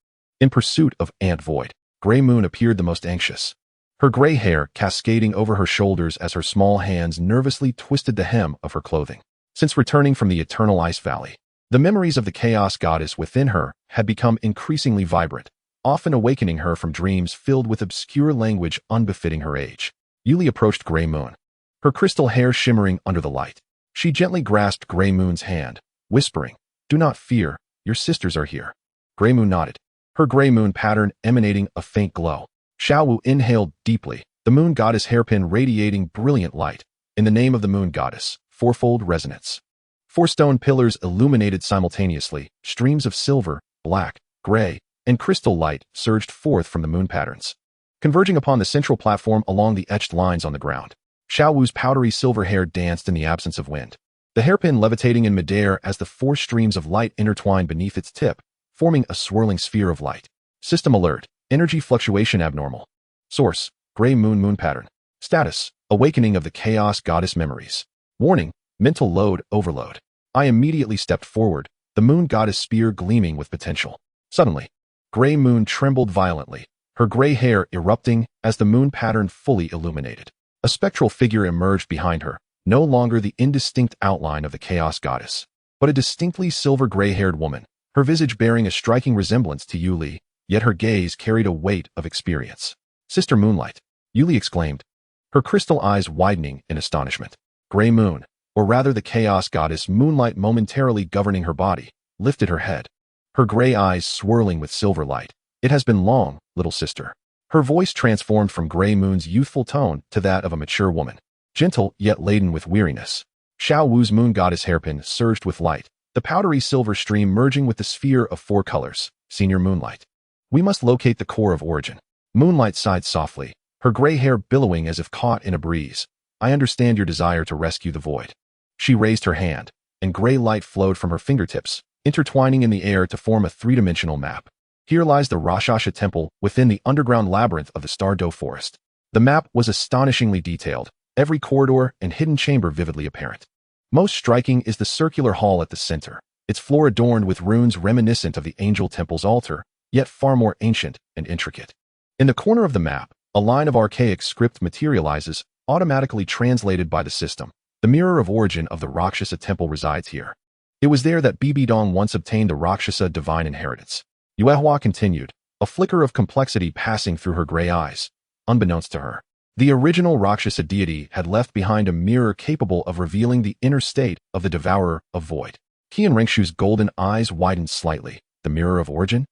In pursuit of Ant Void, Gray Moon appeared the most anxious, her gray hair cascading over her shoulders as her small hands nervously twisted the hem of her clothing. Since returning from the eternal ice valley, the memories of the chaos goddess within her had become increasingly vibrant, often awakening her from dreams filled with obscure language unbefitting her age. Yuli approached Gray Moon, her crystal hair shimmering under the light. She gently grasped Gray Moon's hand, whispering, do not fear, your sisters are here. Gray Moon nodded, her gray moon pattern emanating a faint glow. Xiao Wu inhaled deeply, the moon goddess hairpin radiating brilliant light. In the name of the moon goddess, fourfold resonance. Four stone pillars illuminated simultaneously, streams of silver, black, gray, and crystal light surged forth from the moon patterns, converging upon the central platform along the etched lines on the ground. Xiao Wu's powdery silver hair danced in the absence of wind, the hairpin levitating in midair as the four streams of light intertwined beneath its tip, forming a swirling sphere of light. System alert, energy fluctuation abnormal. Source, gray moon pattern. Status, awakening of the chaos goddess memories. Warning, mental load overload. I immediately stepped forward, the moon goddess spear gleaming with potential. Suddenly, Gray Moon trembled violently, her gray hair erupting as the moon pattern fully illuminated. A spectral figure emerged behind her, no longer the indistinct outline of the chaos goddess, but a distinctly silver gray-haired woman, her her visage bearing a striking resemblance to Yuli, yet her gaze carried a weight of experience. "Sister Moonlight," Yuli exclaimed, her crystal eyes widening in astonishment. Gray Moon, or rather the chaos goddess Moonlight momentarily governing her body, lifted her head, her gray eyes swirling with silver light. "It has been long, little sister." Her voice transformed from Gray Moon's youthful tone to that of a mature woman, gentle yet laden with weariness. Xiao Wu's moon goddess hairpin surged with light, the powdery silver stream merging with the sphere of 4 colors, Senior Moonlight. "We must locate the core of origin." Moonlight sighed softly, her gray hair billowing as if caught in a breeze. "I understand your desire to rescue the void." She raised her hand, and gray light flowed from her fingertips, intertwining in the air to form a 3-dimensional map. "Here lies the Rakshasa temple within the underground labyrinth of the Stardow Forest." The map was astonishingly detailed, every corridor and hidden chamber vividly apparent. Most striking is the circular hall at the center, its floor adorned with runes reminiscent of the Angel Temple's altar, yet far more ancient and intricate. In the corner of the map, a line of archaic script materializes, automatically translated by the system. "The mirror of origin of the Rakshasa temple resides here." It was there that Bibi Dong once obtained the Rakshasa divine inheritance. Yuehua continued, a flicker of complexity passing through her gray eyes. Unbeknownst to her, the original Rakshasa deity had left behind a mirror capable of revealing the inner state of the devourer of void. Qian Ringshu's golden eyes widened slightly. "The mirror of origin?"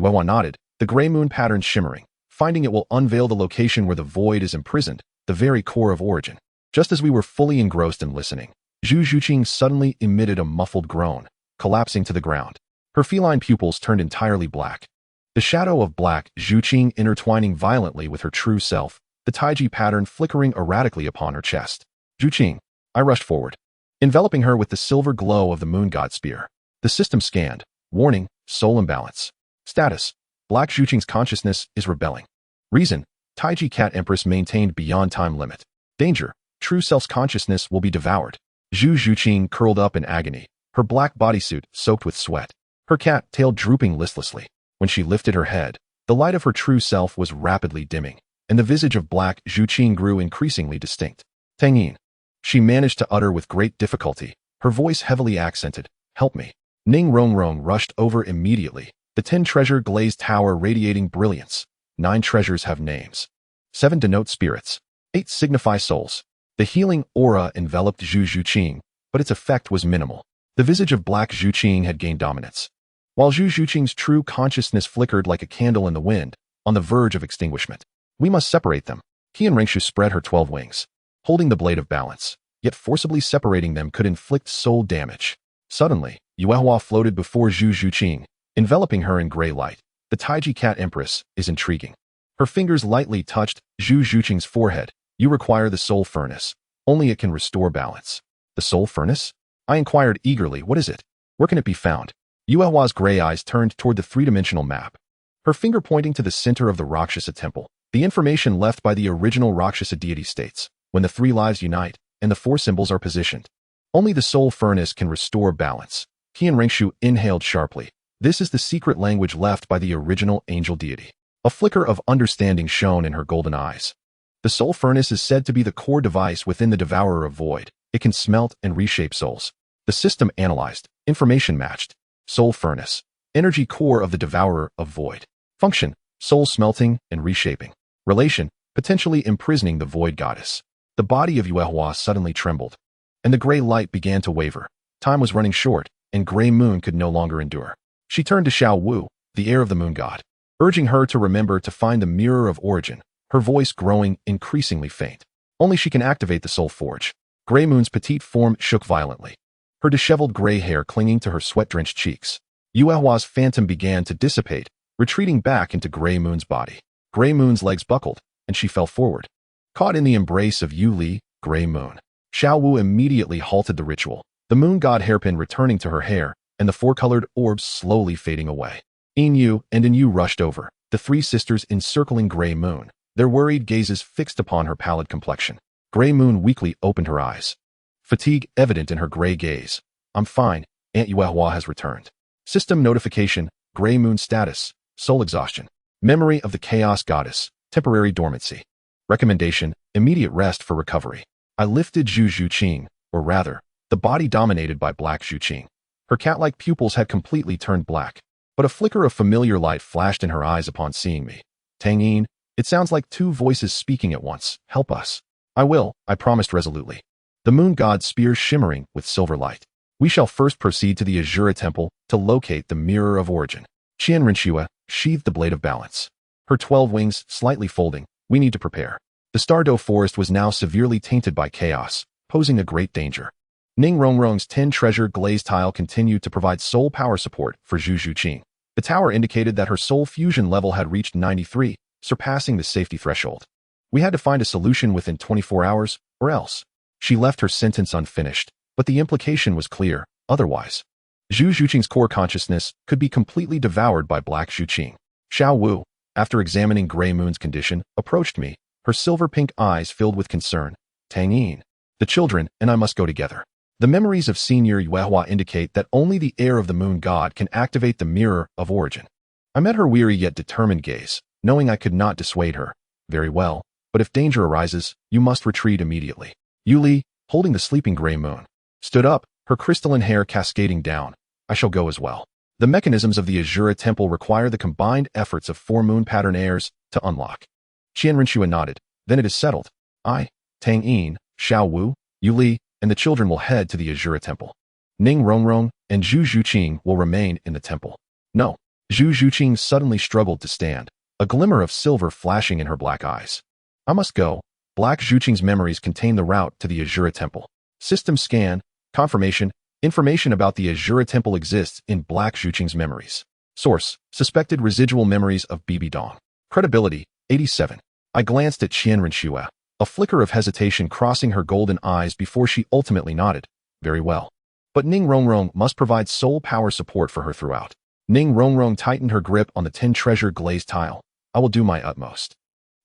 Yuehua nodded, the gray moon pattern shimmering, finding it will unveil the location where the void is imprisoned, the very core of origin. Just as we were fully engrossed in listening, Zhu Zhuqing suddenly emitted a muffled groan, collapsing to the ground. Her feline pupils turned entirely black. The shadow of black Zhuqing intertwining violently with her true self, the Taiji pattern flickering erratically upon her chest. "Zhuqing," I rushed forward, enveloping her with the silver glow of the moon god spear. The system scanned. Warning, soul imbalance. Status, Black Zhuqing's consciousness is rebelling. Reason, Taiji Cat Empress maintained beyond time limit. Danger, true self's consciousness will be devoured. Zhu Zhuqing curled up in agony, her black bodysuit soaked with sweat, her cat tail drooping listlessly. When she lifted her head, the light of her true self was rapidly dimming, and the visage of Black Zhuqing grew increasingly distinct. "Tang Yin," she managed to utter with great difficulty, her voice heavily accented. "Help me." Ning Rongrong rushed over immediately, the 10-treasure glazed tower radiating brilliance. 9 treasures have names. 7 denote spirits. 8 signify souls. The healing aura enveloped Zhu Zhuqing, but its effect was minimal. The visage of Black Zhuqing had gained dominance, while Zhu Zhuqing's true consciousness flickered like a candle in the wind, on the verge of extinguishment. "We must separate them." Qian Ringshu spread her 12 wings, holding the blade of balance, yet forcibly separating them could inflict soul damage. Suddenly, Yuehua floated before Zhu Zhuqing, enveloping her in gray light. The Taiji Cat Empress is intriguing. Her fingers lightly touched Zhu Zhuqing's forehead. "You require the soul furnace. Only it can restore balance." "The soul furnace?" I inquired eagerly. "What is it? Where can it be found?" Yuehua's gray eyes turned toward the 3-dimensional map, her finger pointing to the center of the Rakshasa temple. The information left by the original Rakshasa deity states, when the 3 lives unite, and the 4 symbols are positioned, only the soul furnace can restore balance. Qian Ringshu inhaled sharply. This is the secret language left by the original angel deity. A flicker of understanding shone in her golden eyes. The soul furnace is said to be the core device within the devourer of void. It can smelt and reshape souls. The system analyzed. Information matched. Soul furnace. Energy core of the devourer of void. Function. Soul smelting and reshaping. Relation. Potentially imprisoning the void goddess. The body of Yuehua suddenly trembled, and the gray light began to waver. Time was running short, and Gray Moon could no longer endure. She turned to Xiao Wu, the heir of the moon god, urging her to remember to find the mirror of origin, her voice growing increasingly faint. "Only she can activate the soul forge." Gray Moon's petite form shook violently, her disheveled gray hair clinging to her sweat-drenched cheeks. Yuehua's phantom began to dissipate, retreating back into Gray Moon's body. Gray Moon's legs buckled, and she fell forward, caught in the embrace of Yu Li, Gray Moon. Xiao Wu immediately halted the ritual, the moon god hairpin returning to her hair, and the 4-colored orbs slowly fading away. Yin Yu and Yin Yu rushed over, the 3 sisters encircling Gray Moon, their worried gazes fixed upon her pallid complexion. Gray Moon weakly opened her eyes, fatigue evident in her gray gaze. "I'm fine, Aunt Yuehua has returned." System notification, Gray Moon status, soul exhaustion. Memory of the chaos goddess, temporary dormancy. Recommendation, immediate rest for recovery. I lifted Zhu Zhuqing, or rather, the body dominated by Black Zhuqing. Her cat-like pupils had completely turned black, but a flicker of familiar light flashed in her eyes upon seeing me. Tang Yin, it sounds like two voices speaking at once. Help us. I will, I promised resolutely. The moon god spear shimmering with silver light. We shall first proceed to the Azura temple to locate the mirror of origin. Qianrenshua sheathed the blade of balance. Her 12 wings slightly folding. We need to prepare. The Stardow forest was now severely tainted by chaos, posing a great danger. Ning Rongrong's 10 treasure glazed tile continued to provide soul power support for Zhu Zhuqing. The tower indicated that her soul fusion level had reached 93, surpassing the safety threshold. We had to find a solution within 24 hours, or else. She left her sentence unfinished, but the implication was clear, otherwise. Zhu Zhuqing's core consciousness could be completely devoured by Black Zhuqing. Xiao Wu, after examining Grey Moon's condition, approached me, her silver-pink eyes filled with concern. Tang Yin. The children and I must go together. The memories of Senior Yuehua indicate that only the heir of the moon god can activate the mirror of origin. I met her weary yet determined gaze, knowing I could not dissuade her. Very well, but if danger arises, you must retreat immediately. Yuli, holding the sleeping Grey Moon, stood up, her crystalline hair cascading down. I shall go as well. The mechanisms of the Azura temple require the combined efforts of 4 moon pattern heirs to unlock. Qianrenshua nodded. Then it is settled. I, Tang Yin, Xiao Wu, Yuli, and the children will head to the Azura temple. Ning Rongrong and Zhu Zhuqing will remain in the temple. No. Zhu Zhuqing suddenly struggled to stand, a glimmer of silver flashing in her black eyes. I must go. Black Zhuqing's memories contain the route to the Azura temple. System scan, confirmation, information about the Azura temple exists in Black Zhuqing's memories. Source, suspected residual memories of Bibi Dong. Credibility, 87. I glanced at Qianrenshua, a flicker of hesitation crossing her golden eyes before she ultimately nodded. Very well. But Ning Rongrong must provide soul power support for her throughout. Ning Rongrong tightened her grip on the 10 treasure glazed tile. I will do my utmost.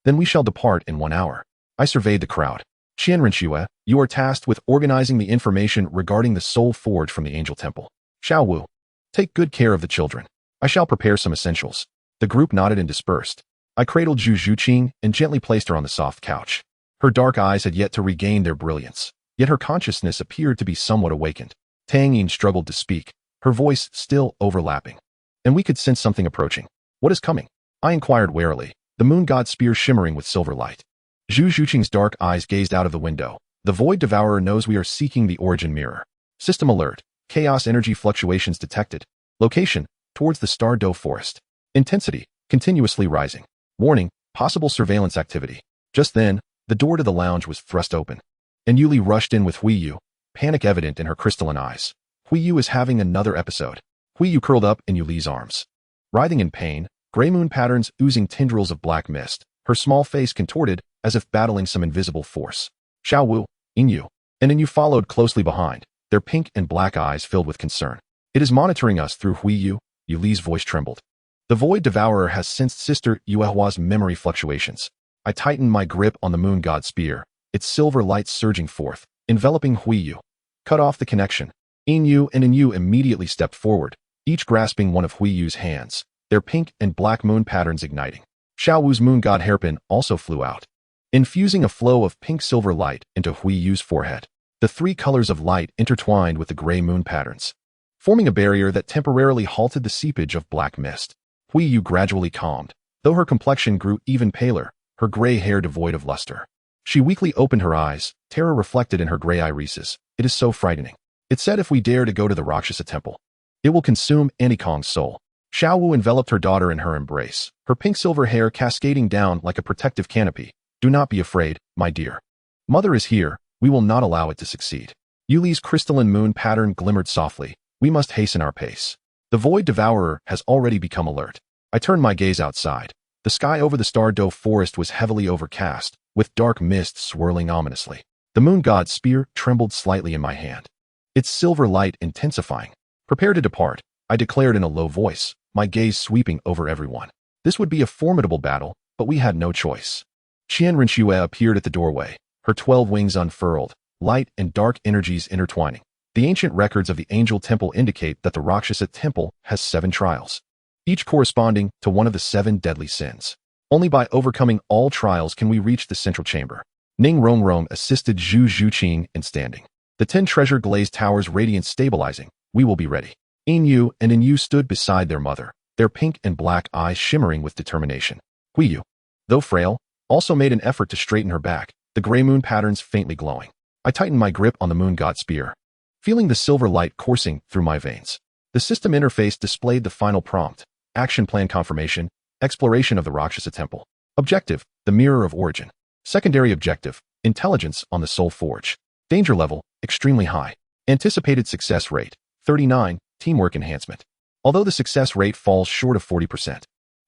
Then we shall depart in 1 hour. I surveyed the crowd. Qianrenshua, you are tasked with organizing the information regarding the soul forge from the angel temple. Xiao Wu, take good care of the children. I shall prepare some essentials. The group nodded and dispersed. I cradled Zhu Zhuqing and gently placed her on the soft couch. Her dark eyes had yet to regain their brilliance, yet her consciousness appeared to be somewhat awakened. Tang Yin struggled to speak, her voice still overlapping. And we could sense something approaching. What is coming? I inquired warily, the moon god's spear shimmering with silver light. Zhu Zhuqing's dark eyes gazed out of the window. The Void Devourer knows we are seeking the origin mirror. System alert. Chaos energy fluctuations detected. Location, towards the Stardow forest. Intensity, continuously rising. Warning, possible surveillance activity. Just then, the door to the lounge was thrust open. And Yuli rushed in with Huiyu, panic evident in her crystalline eyes. Huiyu is having another episode. Huiyu curled up in Yuli's arms. Writhing in pain, gray moon patterns oozing tendrils of black mist, her small face contorted as if battling some invisible force. Xiao Wu, Inyu, and Inyu followed closely behind, their pink and black eyes filled with concern. It is monitoring us through Huiyu, Yuli's voice trembled. The Void Devourer has sensed Sister Yuehua's memory fluctuations. I tightened my grip on the moon god spear, its silver light surging forth, enveloping Huiyu. Cut off the connection. Inyu and Inyu immediately stepped forward, each grasping one of Huiyu's hands, their pink and black moon patterns igniting. Xiao Wu's moon god hairpin also flew out, infusing a flow of pink-silver light into Huiyu's forehead. The 3 colors of light intertwined with the gray moon patterns, forming a barrier that temporarily halted the seepage of black mist. Huiyu gradually calmed, though her complexion grew even paler, her gray hair devoid of luster. She weakly opened her eyes, terror reflected in her gray irises. It is so frightening. It said if we dare to go to the Rakshasa temple, it will consume Anikong's soul. Xiao Wu enveloped her daughter in her embrace, her pink-silver hair cascading down like a protective canopy. Do not be afraid, my dear. Mother is here, we will not allow it to succeed. Yuli's crystalline moon pattern glimmered softly. We must hasten our pace. The Void Devourer has already become alert. I turned my gaze outside. The sky over the Stardow forest was heavily overcast, with dark mist swirling ominously. The moon god's spear trembled slightly in my hand, its silver light intensifying. Prepare to depart, I declared in a low voice, my gaze sweeping over everyone. This would be a formidable battle, but we had no choice. Qianrenshua appeared at the doorway, her 12 wings unfurled, light and dark energies intertwining. The ancient records of the Angel Temple indicate that the Rakshasa Temple has 7 trials, each corresponding to one of the 7 deadly sins. Only by overcoming all trials can we reach the central chamber. Ning Rongrong assisted Zhu Zhuqing in standing, the 10 treasure glazed towers radiance stabilizing, We will be ready. Yin and Yin stood beside their mother, their pink and black eyes shimmering with determination. Yu, though frail, also made an effort to straighten her back, the gray moon patterns faintly glowing. I tightened my grip on the moon god spear, feeling the silver light coursing through my veins. The system interface displayed the final prompt: action plan confirmation, exploration of the Rakshasa temple. Objective: the mirror of origin. Secondary objective: intelligence on the soul forge. Danger level: extremely high. Anticipated success rate: 39, teamwork enhancement. Although the success rate falls short of 40%,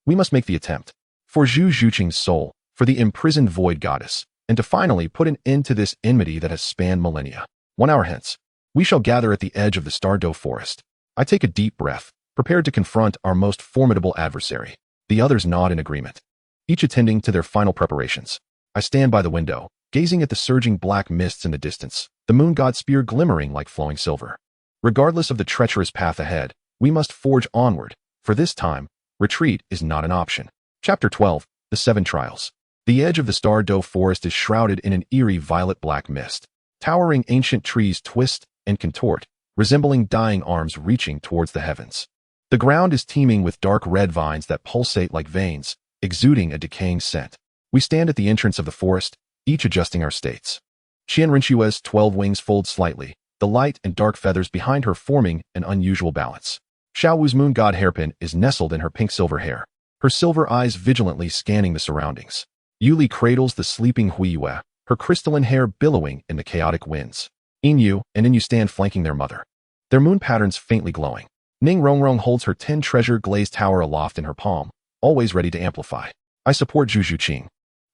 we must make the attempt. For Zhu Zhuqing's soul, for the imprisoned void goddess, and to finally put an end to this enmity that has spanned millennia. 1 hour hence, we shall gather at the edge of the Douluo forest. I take a deep breath, prepared to confront our most formidable adversary. The others nod in agreement, each attending to their final preparations. I stand by the window, gazing at the surging black mists in the distance, the moon god spear glimmering like flowing silver. Regardless of the treacherous path ahead, we must forge onward, for this time, retreat is not an option. Chapter 12, The 7 Trials. The edge of the Douluo forest is shrouded in an eerie violet-black mist. Towering ancient trees twist and contort, resembling dying arms reaching towards the heavens. The ground is teeming with dark red vines that pulsate like veins, exuding a decaying scent. We stand at the entrance of the forest, each adjusting our states. Qian Rinxue's 12 wings fold slightly, the light and dark feathers behind her forming an unusual balance. Xiao Wu's moon god hairpin is nestled in her pink-silver hair, her silver eyes vigilantly scanning the surroundings. Yuli cradles the sleeping Huiyue, her crystalline hair billowing in the chaotic winds. Yin and Yin stand flanking their mother, their moon patterns faintly glowing. Ning Rongrong holds her 10 treasure glazed tower aloft in her palm, always ready to amplify. I support Zhu Zhuqing,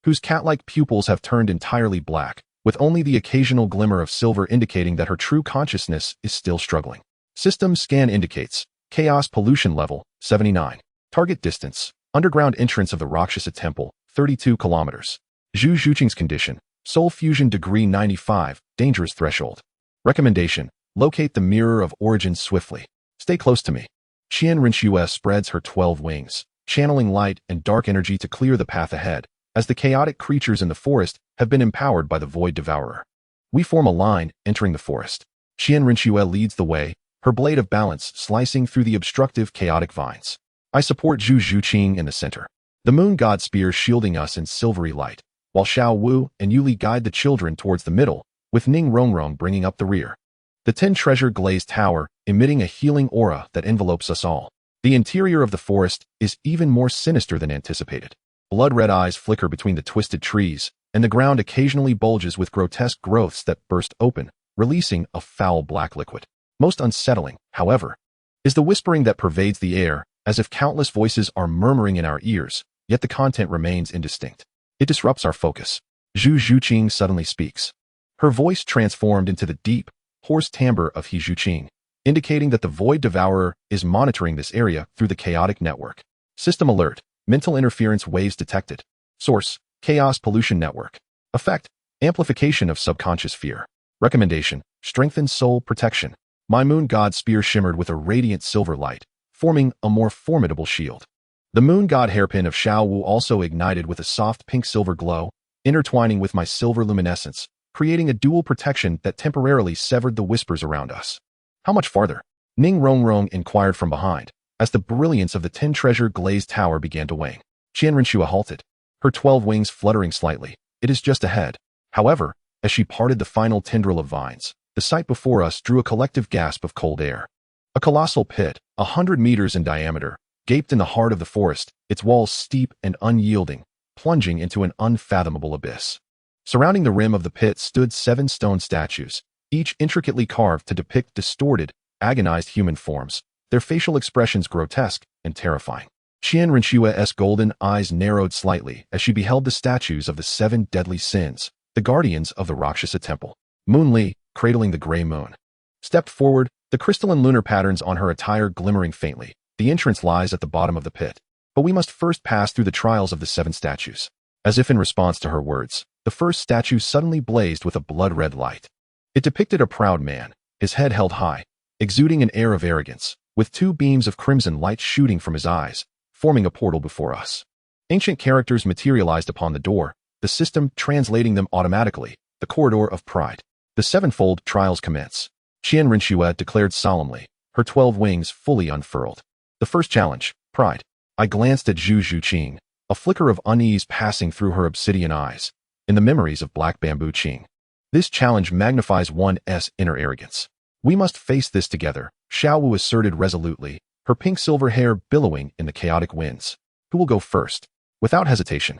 whose cat-like pupils have turned entirely black, with only the occasional glimmer of silver indicating that her true consciousness is still struggling. System scan indicates chaos pollution level 79. Target distance: underground entrance of the Rakshasa temple 32 kilometers. Zhu Zhuqing's condition: soul fusion degree 95, dangerous threshold. Recommendation: locate the mirror of origin swiftly. Stay close to me. Qian Rinxue spreads her 12 wings, channeling light and dark energy to clear the path ahead, as the chaotic creatures in the forest have been empowered by the Void Devourer. We form a line, entering the forest. Qian Rinxue leads the way, her blade of balance slicing through the obstructive chaotic vines. I support Zhu Zhuqing in the center, the moon god spear shielding us in silvery light, while Xiao Wu and Yuli guide the children towards the middle, with Ning Rongrong bringing up the rear. The 10 treasure glazed tower, emitting a healing aura that envelopes us all. The interior of the forest is even more sinister than anticipated. Blood-red eyes flicker between the twisted trees, and the ground occasionally bulges with grotesque growths that burst open, releasing a foul black liquid. Most unsettling, however, is the whispering that pervades the air, as if countless voices are murmuring in our ears, yet the content remains indistinct. It disrupts our focus. Zhu Zhuqing suddenly speaks, her voice transformed into the deep, hoarse timbre of He Zhuqing, indicating that the Void Devourer is monitoring this area through the chaotic network. System alert: mental interference waves detected. Source: Chaos Pollution Network. Effect: amplification of subconscious fear. Recommendation: strengthen soul protection. My moon god spear shimmered with a radiant silver light, forming a more formidable shield. The moon god hairpin of Xiao Wu also ignited with a soft pink-silver glow, intertwining with my silver luminescence, creating a dual protection that temporarily severed the whispers around us. How much farther? Ning Rongrong inquired from behind, as the brilliance of the 10 treasure glazed tower began to wane. Qian Rinxue halted, her 12 wings fluttering slightly. It is just ahead. However, as she parted the final tendril of vines, the sight before us drew a collective gasp of cold air. A colossal pit, 100 meters in diameter, gaped in the heart of the forest, its walls steep and unyielding, plunging into an unfathomable abyss. Surrounding the rim of the pit stood 7 stone statues, each intricately carved to depict distorted, agonized human forms, their facial expressions grotesque and terrifying. Qian Rinxue's golden eyes narrowed slightly as she beheld the statues of the 7 deadly sins, the guardians of the Rakshasa temple. Moon Li, cradling the gray moon, stepped forward, the crystalline lunar patterns on her attire glimmering faintly. The entrance lies at the bottom of the pit, but we must first pass through the trials of the 7 statues. As if in response to her words, the first statue suddenly blazed with a blood-red light. It depicted a proud man, his head held high, exuding an air of arrogance, with 2 beams of crimson light shooting from his eyes, forming a portal before us. Ancient characters materialized upon the door, the system translating them automatically: the corridor of pride. The 7-fold trials commence. Qian Rinxue declared solemnly, her 12 wings fully unfurled. The first challenge, pride. I glanced at Zhu Zhuqing, a flicker of unease passing through her obsidian eyes, in the memories of Black Bamboo Qing. This challenge magnifies one's inner arrogance. We must face this together, Xiao Wu asserted resolutely, her pink-silver hair billowing in the chaotic winds. Who will go first? Without hesitation,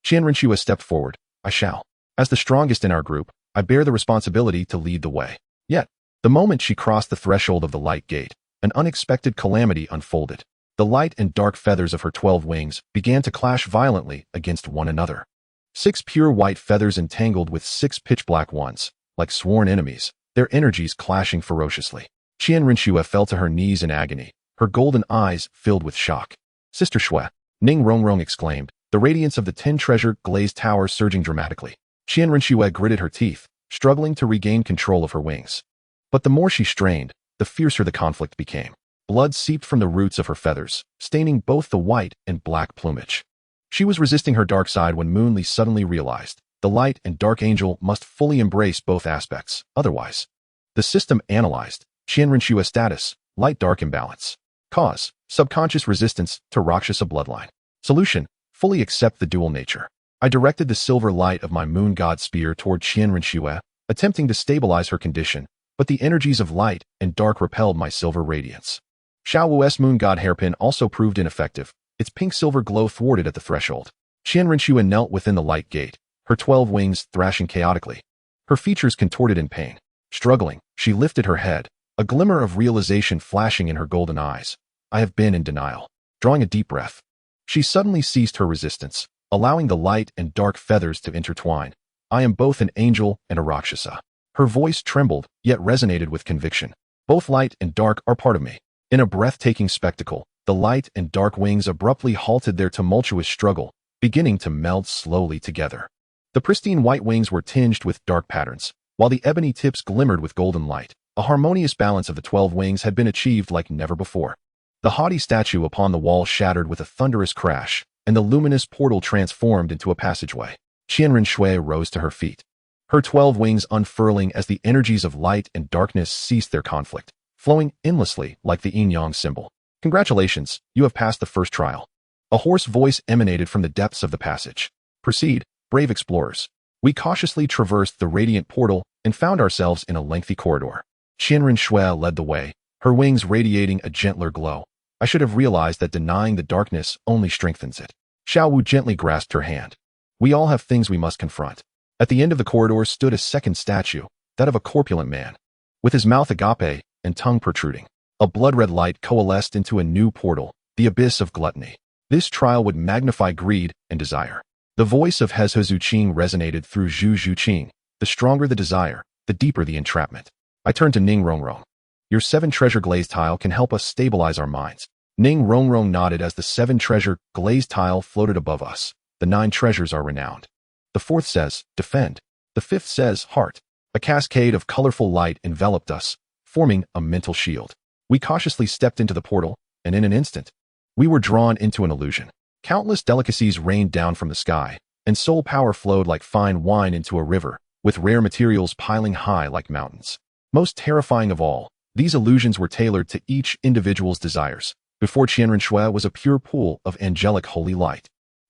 Qian Renxue stepped forward. I shall. As the strongest in our group, I bear the responsibility to lead the way. Yet, the moment she crossed the threshold of the light gate, an unexpected calamity unfolded. The light and dark feathers of her 12 wings began to clash violently against one another. 6 pure white feathers entangled with 6 pitch-black ones, like sworn enemies, their energies clashing ferociously. Qian Renxue fell to her knees in agony, her golden eyes filled with shock. Sister Shui, Ning Rongrong exclaimed, the radiance of the 10-treasure glazed tower surging dramatically. Qian Renxue gritted her teeth, struggling to regain control of her wings. But the more she strained, the fiercer the conflict became. Blood seeped from the roots of her feathers, staining both the white and black plumage. She was resisting her dark side when Moonli suddenly realized the light and dark angel must fully embrace both aspects, otherwise. The system analyzed Qian Renshua's status, light-dark imbalance. Cause, subconscious resistance to Rakshasa bloodline. Solution, fully accept the dual nature. I directed the silver light of my moon god spear toward Qian Renxue, attempting to stabilize her condition, but the energies of light and dark repelled my silver radiance. Xiao Wu's moon god hairpin also proved ineffective, its pink-silver glow thwarted at the threshold. Qian Renxue knelt within the light gate, her 12 wings thrashing chaotically. Her features contorted in pain. Struggling, she lifted her head, a glimmer of realization flashing in her golden eyes. I have been in denial. Drawing a deep breath, she suddenly ceased her resistance, allowing the light and dark feathers to intertwine. I am both an angel and a Rakshasa. Her voice trembled, yet resonated with conviction. Both light and dark are part of me. In a breathtaking spectacle, the light and dark wings abruptly halted their tumultuous struggle, beginning to meld slowly together. The pristine white wings were tinged with dark patterns, while the ebony tips glimmered with golden light. A harmonious balance of the 12 wings had been achieved like never before. The haughty statue upon the wall shattered with a thunderous crash, and the luminous portal transformed into a passageway. Qian Renxue rose to her feet, her 12 wings unfurling as the energies of light and darkness ceased their conflict, flowing endlessly like the yin-yang symbol. Congratulations, you have passed the first trial. A hoarse voice emanated from the depths of the passage. Proceed, brave explorers. We cautiously traversed the radiant portal and found ourselves in a lengthy corridor. Qian Renxue led the way, her wings radiating a gentler glow. I should have realized that denying the darkness only strengthens it. Xiao Wu gently grasped her hand. We all have things we must confront. At the end of the corridor stood a second statue, that of a corpulent man, with his mouth agape and tongue protruding. A blood-red light coalesced into a new portal, the abyss of gluttony. This trial would magnify greed and desire. The voice of He Zhuqing resonated through Zhu Zhuqing. The stronger the desire, the deeper the entrapment. I turned to Ning Rongrong. Your 7-treasure glazed tile can help us stabilize our minds. Ning Rongrong nodded as the 7-treasure glazed tile floated above us. The 9 treasures are renowned. The 4th says, defend. The 5th says, heart. A cascade of colorful light enveloped us, forming a mental shield. We cautiously stepped into the portal, and in an instant, we were drawn into an illusion. Countless delicacies rained down from the sky, and soul power flowed like fine wine into a river, with rare materials piling high like mountains. Most terrifying of all, these illusions were tailored to each individual's desires. Before Qian Renxue was a pure pool of angelic holy light.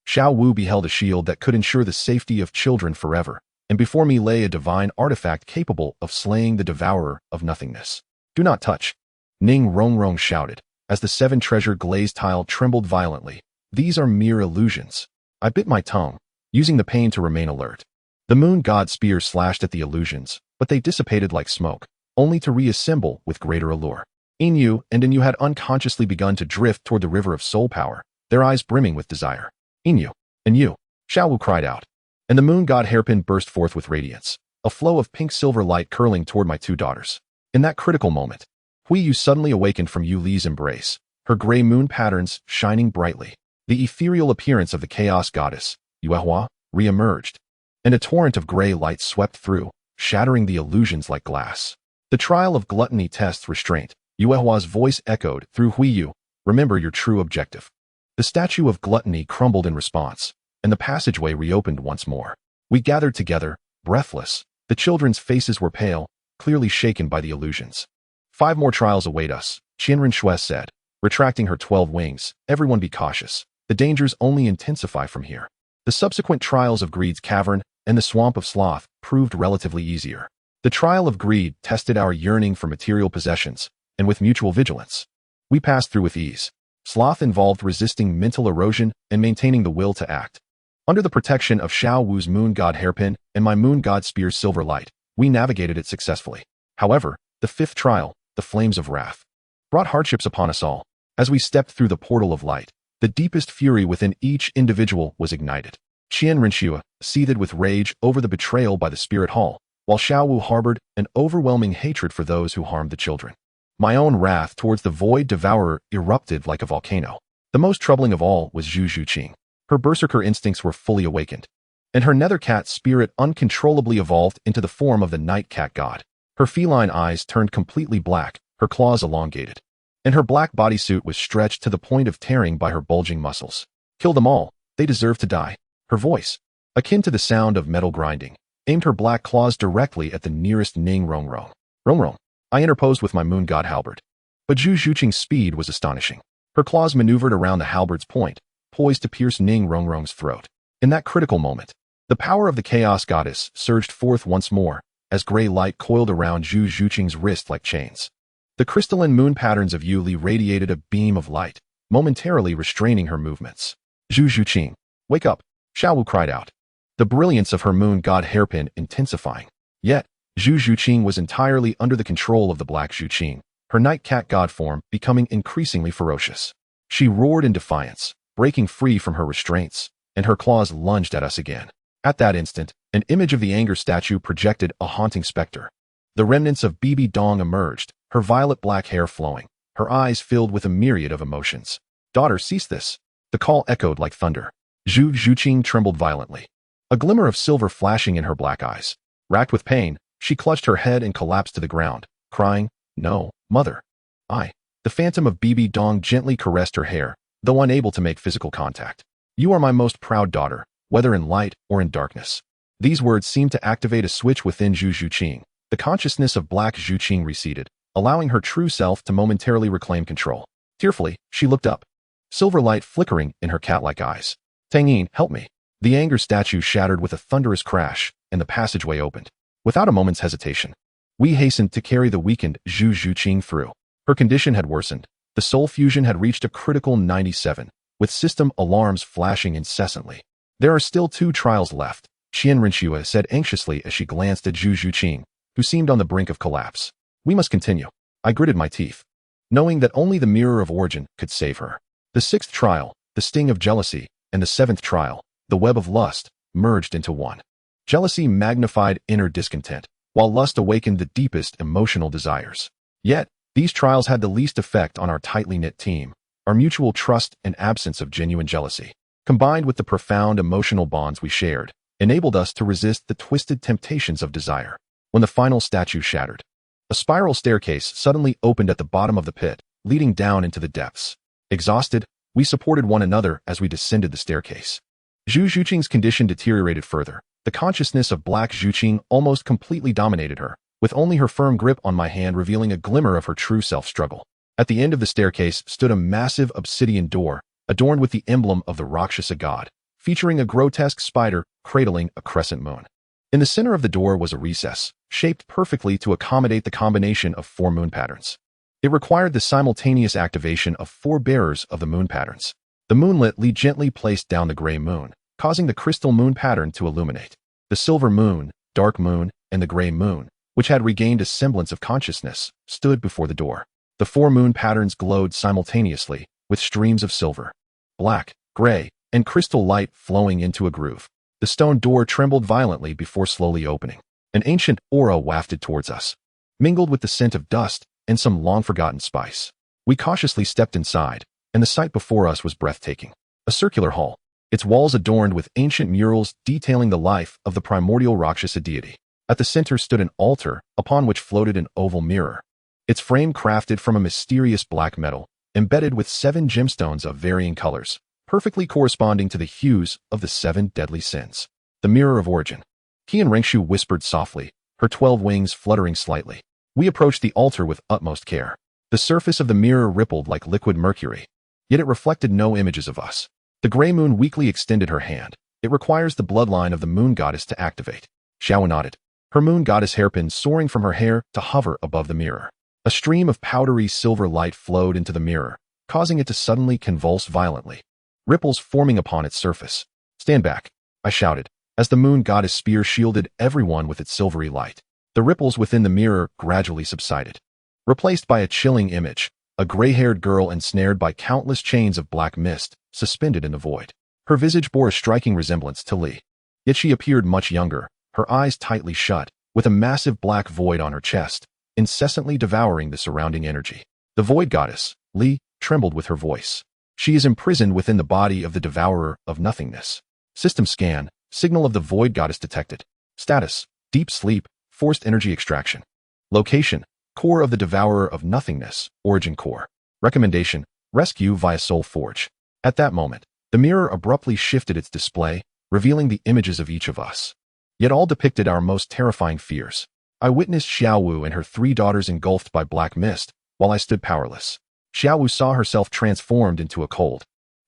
Xiao Wu beheld a shield that could ensure the safety of children forever, and before me lay a divine artifact capable of slaying the devourer of nothingness. Do not touch. Ning Rongrong shouted, as the 7-treasure glazed tile trembled violently. These are mere illusions. I bit my tongue, using the pain to remain alert. The moon god spear slashed at the illusions, but they dissipated like smoke, only to reassemble with greater allure. Inyu and Inyu had unconsciously begun to drift toward the river of soul power, their eyes brimming with desire. Inyu, Xiao Wu cried out, and the moon god hairpin burst forth with radiance, a flow of pink-silver light curling toward my 2 daughters. In that critical moment, Huiyu suddenly awakened from Yu Li's embrace, her gray moon patterns shining brightly. The ethereal appearance of the chaos goddess, Yuehua, re-emerged, and a torrent of gray light swept through, shattering the illusions like glass. The trial of gluttony tests restraint. Yuehua's voice echoed through Huiyu, remember your true objective. The statue of gluttony crumbled in response, and the passageway reopened once more. We gathered together, breathless. The children's faces were pale, clearly shaken by the illusions. 5 more trials await us, Qianren Shui said, retracting her 12 wings. Everyone be cautious. The dangers only intensify from here. The subsequent trials of Greed's Cavern and the Swamp of Sloth proved relatively easier. The trial of Greed tested our yearning for material possessions, and with mutual vigilance, we passed through with ease. Sloth involved resisting mental erosion and maintaining the will to act. Under the protection of Xiao Wu's Moon God Hairpin and my Moon God Spear's Silver Light, we navigated it successfully. However, the 5th trial, the Flames of Wrath, brought hardships upon us all. As we stepped through the portal of light, the deepest fury within each individual was ignited. Qian Renxue seethed with rage over the betrayal by the Spirit Hall, while Xiao Wu harbored an overwhelming hatred for those who harmed the children. My own wrath towards the Void Devourer erupted like a volcano. The most troubling of all was Zhu Zhuqing. Her berserker instincts were fully awakened, and her nether cat spirit uncontrollably evolved into the form of the night cat god. Her feline eyes turned completely black, her claws elongated, and her black bodysuit was stretched to the point of tearing by her bulging muscles. Kill them all, they deserve to die. Her voice, akin to the sound of metal grinding, aimed her black claws directly at the nearest Ning Rongrong. Rongrong, I interposed with my moon god halberd. But Zhu Zhuqing's speed was astonishing. Her claws maneuvered around the halberd's point, poised to pierce Ning Rongrong's throat. In that critical moment, the power of the Chaos Goddess surged forth once more, as gray light coiled around Zhu Zhuqing's wrist like chains. The crystalline moon patterns of Yuli radiated a beam of light, momentarily restraining her movements. Zhu Zhuqing, wake up, Xiao Wu cried out, the brilliance of her moon god hairpin intensifying. Yet, Zhu Zhuqing was entirely under the control of the Black Zhuqing, her night cat god form becoming increasingly ferocious. She roared in defiance, breaking free from her restraints, and her claws lunged at us again. At that instant, an image of the anger statue projected a haunting specter. The remnants of Bibi Dong emerged, her violet black hair flowing, her eyes filled with a myriad of emotions. Daughter, cease this. The call echoed like thunder. Zhu Zhuqing trembled violently, a glimmer of silver flashing in her black eyes. Racked with pain, she clutched her head and collapsed to the ground, crying, no, mother. The phantom of Bibi Dong gently caressed her hair, though unable to make physical contact. You are my most proud daughter, whether in light or in darkness. These words seemed to activate a switch within Zhu Zhuqing. The consciousness of Black Zhuqing receded, allowing her true self to momentarily reclaim control. Tearfully, she looked up, silver light flickering in her cat-like eyes. Tang Yin, help me. The anger statue shattered with a thunderous crash, and the passageway opened. Without a moment's hesitation, we hastened to carry the weakened Zhu Zhuqing through. Her condition had worsened. The soul fusion had reached a critical 97, with system alarms flashing incessantly. There are still 2 trials left, Qian Renxue said anxiously as she glanced at Zhu Zhuqing, who seemed on the brink of collapse. We must continue. I gritted my teeth, knowing that only the Mirror of Origin could save her. The 6th trial, the Sting of Jealousy, and the 7th trial, the Web of Lust, merged into one. Jealousy magnified inner discontent, while lust awakened the deepest emotional desires. Yet, these trials had the least effect on our tightly knit team. Our mutual trust and absence of genuine jealousy, combined with the profound emotional bonds we shared, enabled us to resist the twisted temptations of desire. When the final statue shattered, a spiral staircase suddenly opened at the bottom of the pit, leading down into the depths. Exhausted, we supported one another as we descended the staircase. Zhu Zhuqing's condition deteriorated further. The consciousness of Black Zhuqing almost completely dominated her, with only her firm grip on my hand revealing a glimmer of her true self-struggle. At the end of the staircase stood a massive obsidian door, adorned with the emblem of the Rakshasa god, featuring a grotesque spider cradling a crescent moon. In the center of the door was a recess, shaped perfectly to accommodate the combination of 4 moon patterns. It required the simultaneous activation of 4 bearers of the moon patterns. The moonlit Li gently placed down the gray moon, causing the crystal moon pattern to illuminate. The silver moon, dark moon, and the gray moon, which had regained a semblance of consciousness, stood before the door. The 4 moon patterns glowed simultaneously, with streams of silver, black, gray, and crystal light flowing into a groove. The stone door trembled violently before slowly opening. An ancient aura wafted towards us, mingled with the scent of dust and some long-forgotten spice. We cautiously stepped inside, and the sight before us was breathtaking. A circular hall, its walls adorned with ancient murals detailing the life of the primordial Rakshasa deity. At the center stood an altar, upon which floated an oval mirror, its frame crafted from a mysterious black metal, embedded with 7 gemstones of varying colors, perfectly corresponding to the hues of the 7 deadly sins. The Mirror of Origin. Qian Renxue whispered softly, her 12 wings fluttering slightly. We approached the altar with utmost care. The surface of the mirror rippled like liquid mercury, yet it reflected no images of us. The gray moon weakly extended her hand. It requires the bloodline of the moon goddess to activate. Xiao nodded, her moon goddess hairpin soaring from her hair to hover above the mirror. A stream of powdery silver light flowed into the mirror, causing it to suddenly convulse violently, ripples forming upon its surface. Stand back, I shouted, as the moon goddess spear shielded everyone with its silvery light. The ripples within the mirror gradually subsided, replaced by a chilling image, a gray-haired girl ensnared by countless chains of black mist, suspended in the void. Her visage bore a striking resemblance to Li, yet she appeared much younger, her eyes tightly shut, with a massive black void on her chest, incessantly devouring the surrounding energy. The void goddess, Li, trembled with her voice. She is imprisoned within the body of the devourer of nothingness. System scan, signal of the void goddess detected. Status, deep sleep, forced energy extraction. Location, core of the devourer of nothingness, origin core. Recommendation, rescue via soul forge. At that moment, the mirror abruptly shifted its display, revealing the images of each of us. Yet all depicted our most terrifying fears. I witnessed Xiaowu and her 3 daughters engulfed by black mist, while I stood powerless. Xiaowu saw herself transformed into a cold,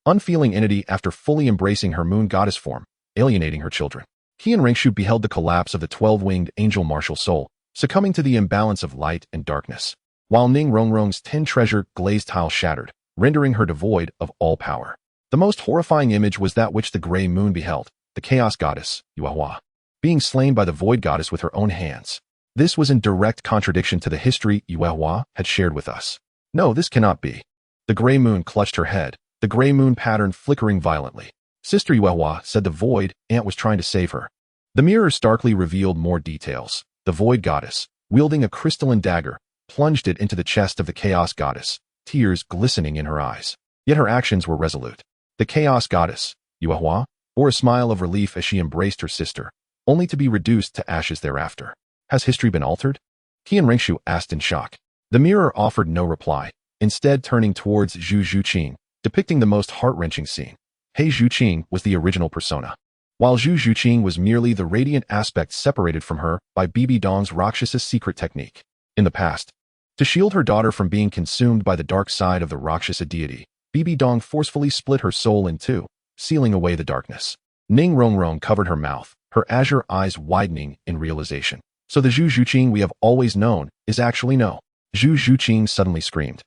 unfeeling entity after fully embracing her moon goddess form, alienating her children. Qian Ringshu beheld the collapse of the 12-winged angel martial soul, succumbing to the imbalance of light and darkness, while Ning Rongrong's 10-treasure glazed tile shattered, rendering her devoid of all power. The most horrifying image was that which the gray moon beheld, the chaos goddess, Yuehua, being slain by the void goddess with her own hands. This was in direct contradiction to the history Yuehua had shared with us. No, this cannot be. The gray moon clutched her head, the gray moon pattern flickering violently. Sister Yuehua, said the void, Aunt was trying to save her. The mirror starkly revealed more details. The void goddess, wielding a crystalline dagger, plunged it into the chest of the chaos goddess, tears glistening in her eyes. Yet her actions were resolute. The chaos goddess, Yuehua, bore a smile of relief as she embraced her sister, only to be reduced to ashes thereafter. Has history been altered? Qian Ringshu asked in shock. The mirror offered no reply, instead turning towards Zhu Zhuqing, depicting the most heart-wrenching scene. He Zhuqing was the original persona, while Zhu Zhuqing was merely the radiant aspect separated from her by Bibi Dong's Rakshasa secret technique. In the past, to shield her daughter from being consumed by the dark side of the Rakshasa deity, Bibi Dong forcefully split her soul in two, sealing away the darkness. Ning Rongrong covered her mouth, her azure eyes widening in realization. So the Zhu Zhuqing we have always known is actually no. Zhu Zhuqing suddenly screamed,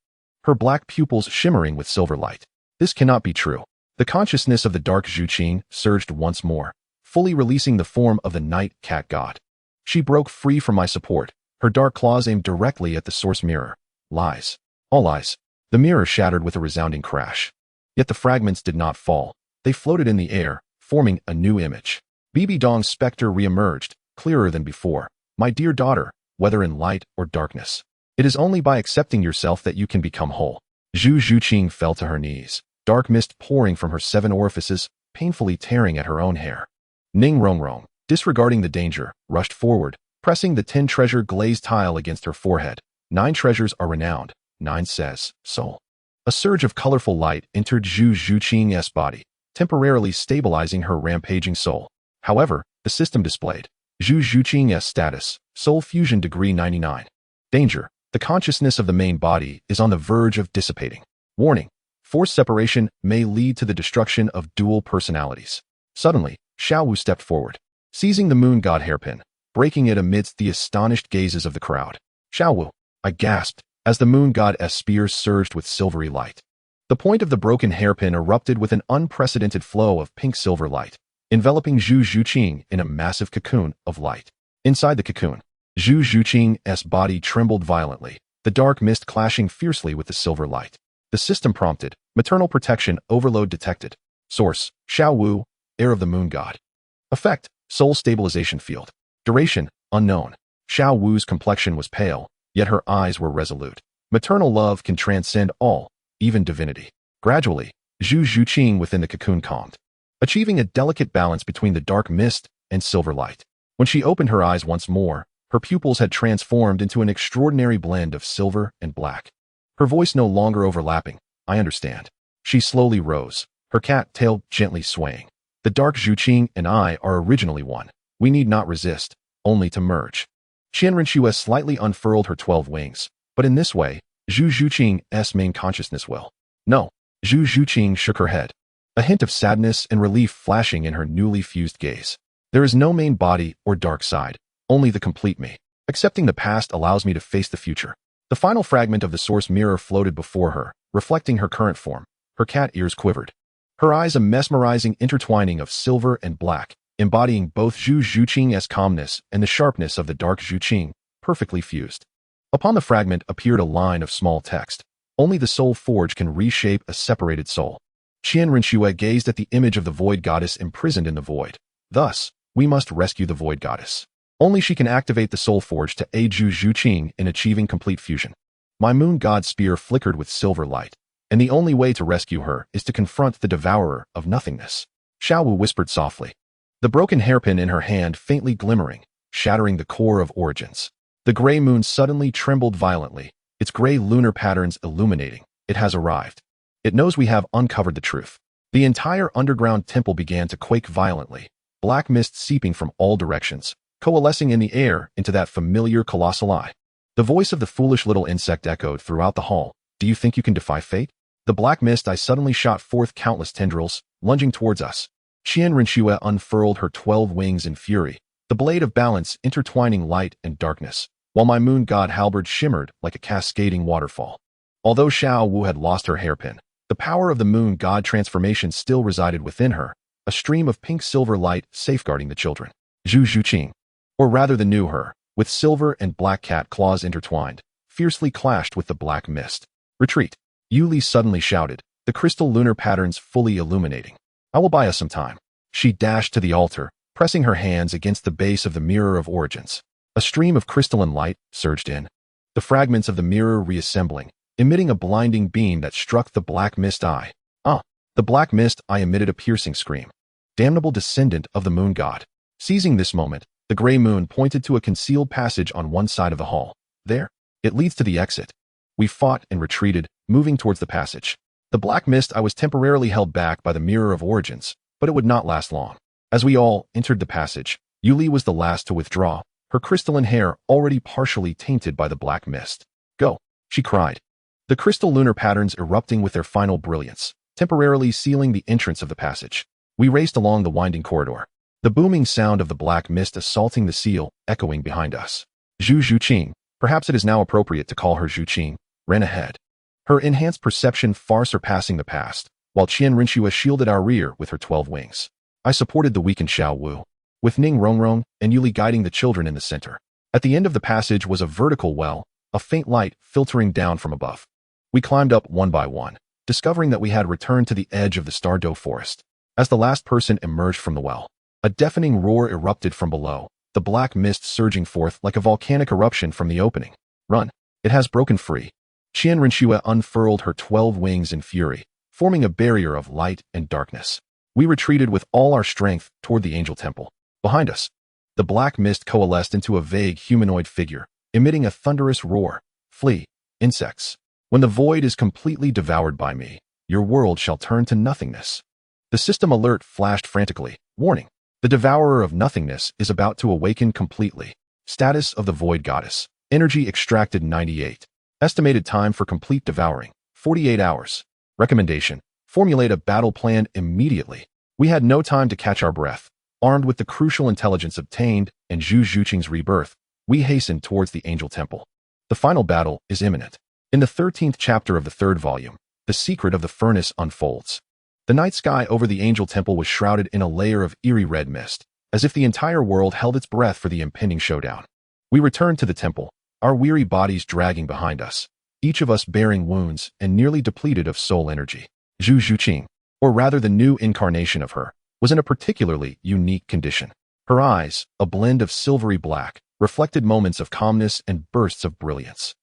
her black pupils shimmering with silver light. This cannot be true. The consciousness of the dark Zhuqing surged once more, fully releasing the form of the night cat god. She broke free from my support, her dark claws aimed directly at the source mirror. Lies. All lies. The mirror shattered with a resounding crash. Yet the fragments did not fall. They floated in the air, forming a new image. Bibi Dong's specter re-emerged, clearer than before. My dear daughter, whether in light or darkness, it is only by accepting yourself that you can become whole. Zhu Zhuqing fell to her knees, dark mist pouring from her 7 orifices, painfully tearing at her own hair. Ning Rongrong, disregarding the danger, rushed forward, pressing the 10-treasure glazed tile against her forehead. 9 treasures are renowned, 9 says, soul. A surge of colorful light entered Zhu Zhuqing's body, temporarily stabilizing her rampaging soul. However, the system displayed Zhu Zhuqing's status, soul fusion degree 99. Danger. The consciousness of the main body is on the verge of dissipating. Warning. Forced separation may lead to the destruction of dual personalities. Suddenly, Xiaowu stepped forward, seizing the moon god hairpin, breaking it amidst the astonished gazes of the crowd. Xiaowu, I gasped, as the moon god's spear surged with silvery light. The point of the broken hairpin erupted with an unprecedented flow of pink-silver light, enveloping Zhu Zhuqing in a massive cocoon of light. Inside the cocoon, Zhu Zhuqing's body trembled violently, the dark mist clashing fiercely with the silver light. The system prompted, maternal protection overload detected. Source, Xiaowu, heir of the moon god. Effect, soul stabilization field. Duration, unknown. Xiaowu's complexion was pale, yet her eyes were resolute. Maternal love can transcend all, even divinity. Gradually, Zhu Zhuqing within the cocoon calmed, achieving a delicate balance between the dark mist and silver light. When she opened her eyes once more, her pupils had transformed into an extraordinary blend of silver and black. Her voice no longer overlapping. I understand. She slowly rose, her cat tail gently swaying. The dark Zhuqing and I are originally one. We need not resist, only to merge. Qianrenxue slightly unfurled her 12 wings, but in this way, Zhu Zhuqing's main consciousness will. No. Zhu Zhuqing shook her head, a hint of sadness and relief flashing in her newly fused gaze. There is no main body or dark side, only the complete me. Accepting the past allows me to face the future. The final fragment of the source mirror floated before her, reflecting her current form. Her cat ears quivered. Her eyes a mesmerizing intertwining of silver and black, embodying both Zhu Zhuqing's calmness and the sharpness of the dark Zhuqing, perfectly fused. Upon the fragment appeared a line of small text. Only the soul forge can reshape a separated soul. Qianrenxue gazed at the image of the void goddess imprisoned in the void. Thus, we must rescue the void goddess. Only she can activate the soul forge to aid Zhu Zhuqing in achieving complete fusion. My moon god spear flickered with silver light, and the only way to rescue her is to confront the devourer of nothingness. Xiaowu whispered softly, the broken hairpin in her hand faintly glimmering, shattering the core of origins. The gray moon suddenly trembled violently, its gray lunar patterns illuminating. It has arrived. It knows we have uncovered the truth. The entire underground temple began to quake violently, black mist seeping from all directions, coalescing in the air into that familiar colossal eye. The voice of the foolish little insect echoed throughout the hall. Do you think you can defy fate? The black mist eye suddenly shot forth countless tendrils, lunging towards us. Qianrenxue unfurled her 12 wings in fury, the blade of balance intertwining light and darkness, while my moon god halberd shimmered like a cascading waterfall. Although Xiao Wu had lost her hairpin, the power of the moon god transformation still resided within her, a stream of pink-silver light safeguarding the children. Zhu Zhuqing, or rather the new her, with silver and black cat claws intertwined, fiercely clashed with the black mist. Retreat! Yuli suddenly shouted, the crystal lunar patterns fully illuminating. I will buy us some time. She dashed to the altar, pressing her hands against the base of the mirror of origins. A stream of crystalline light surged in, the fragments of the mirror reassembling, emitting a blinding beam that struck the black mist eye. The black mist eye emitted a piercing scream. Damnable descendant of the moon god. Seizing this moment, the gray moon pointed to a concealed passage on one side of the hall. There, it leads to the exit. We fought and retreated, moving towards the passage. The black mist eye was temporarily held back by the mirror of origins, but it would not last long. As we all entered the passage, Yuli was the last to withdraw, her crystalline hair already partially tainted by the black mist. Go, she cried. The crystal lunar patterns erupting with their final brilliance, temporarily sealing the entrance of the passage. We raced along the winding corridor, the booming sound of the black mist assaulting the seal echoing behind us. Zhu Zhuqing, perhaps it is now appropriate to call her Zhuqing, ran ahead, her enhanced perception far surpassing the past, while Qianrenxue shielded our rear with her 12 wings. I supported the weakened Xiao Wu, with Ning Rongrong and Yuli guiding the children in the center. At the end of the passage was a vertical well, a faint light filtering down from above. We climbed up one by one, discovering that we had returned to the edge of the Stardow forest. As the last person emerged from the well, a deafening roar erupted from below, the black mist surging forth like a volcanic eruption from the opening. Run! It has broken free. Qianrenxue unfurled her 12 wings in fury, forming a barrier of light and darkness. We retreated with all our strength toward the angel temple. Behind us, the black mist coalesced into a vague humanoid figure, emitting a thunderous roar. Flee, insects. When the void is completely devoured by me, your world shall turn to nothingness. The system alert flashed frantically. Warning. The devourer of nothingness is about to awaken completely. Status of the void goddess. Energy extracted 98. Estimated time for complete devouring, 48 hours. Recommendation. Formulate a battle plan immediately. We had no time to catch our breath. Armed with the crucial intelligence obtained and Zhu Zhuqing's rebirth, we hastened towards the angel temple. The final battle is imminent. In the 13th chapter of the 3rd volume, the secret of the furnace unfolds. The night sky over the angel temple was shrouded in a layer of eerie red mist, as if the entire world held its breath for the impending showdown. We returned to the temple, our weary bodies dragging behind us, each of us bearing wounds and nearly depleted of soul energy. Zhu Zhuqing, or rather the new incarnation of her, was in a particularly unique condition. Her eyes, a blend of silvery black, reflected moments of calmness and bursts of brilliance.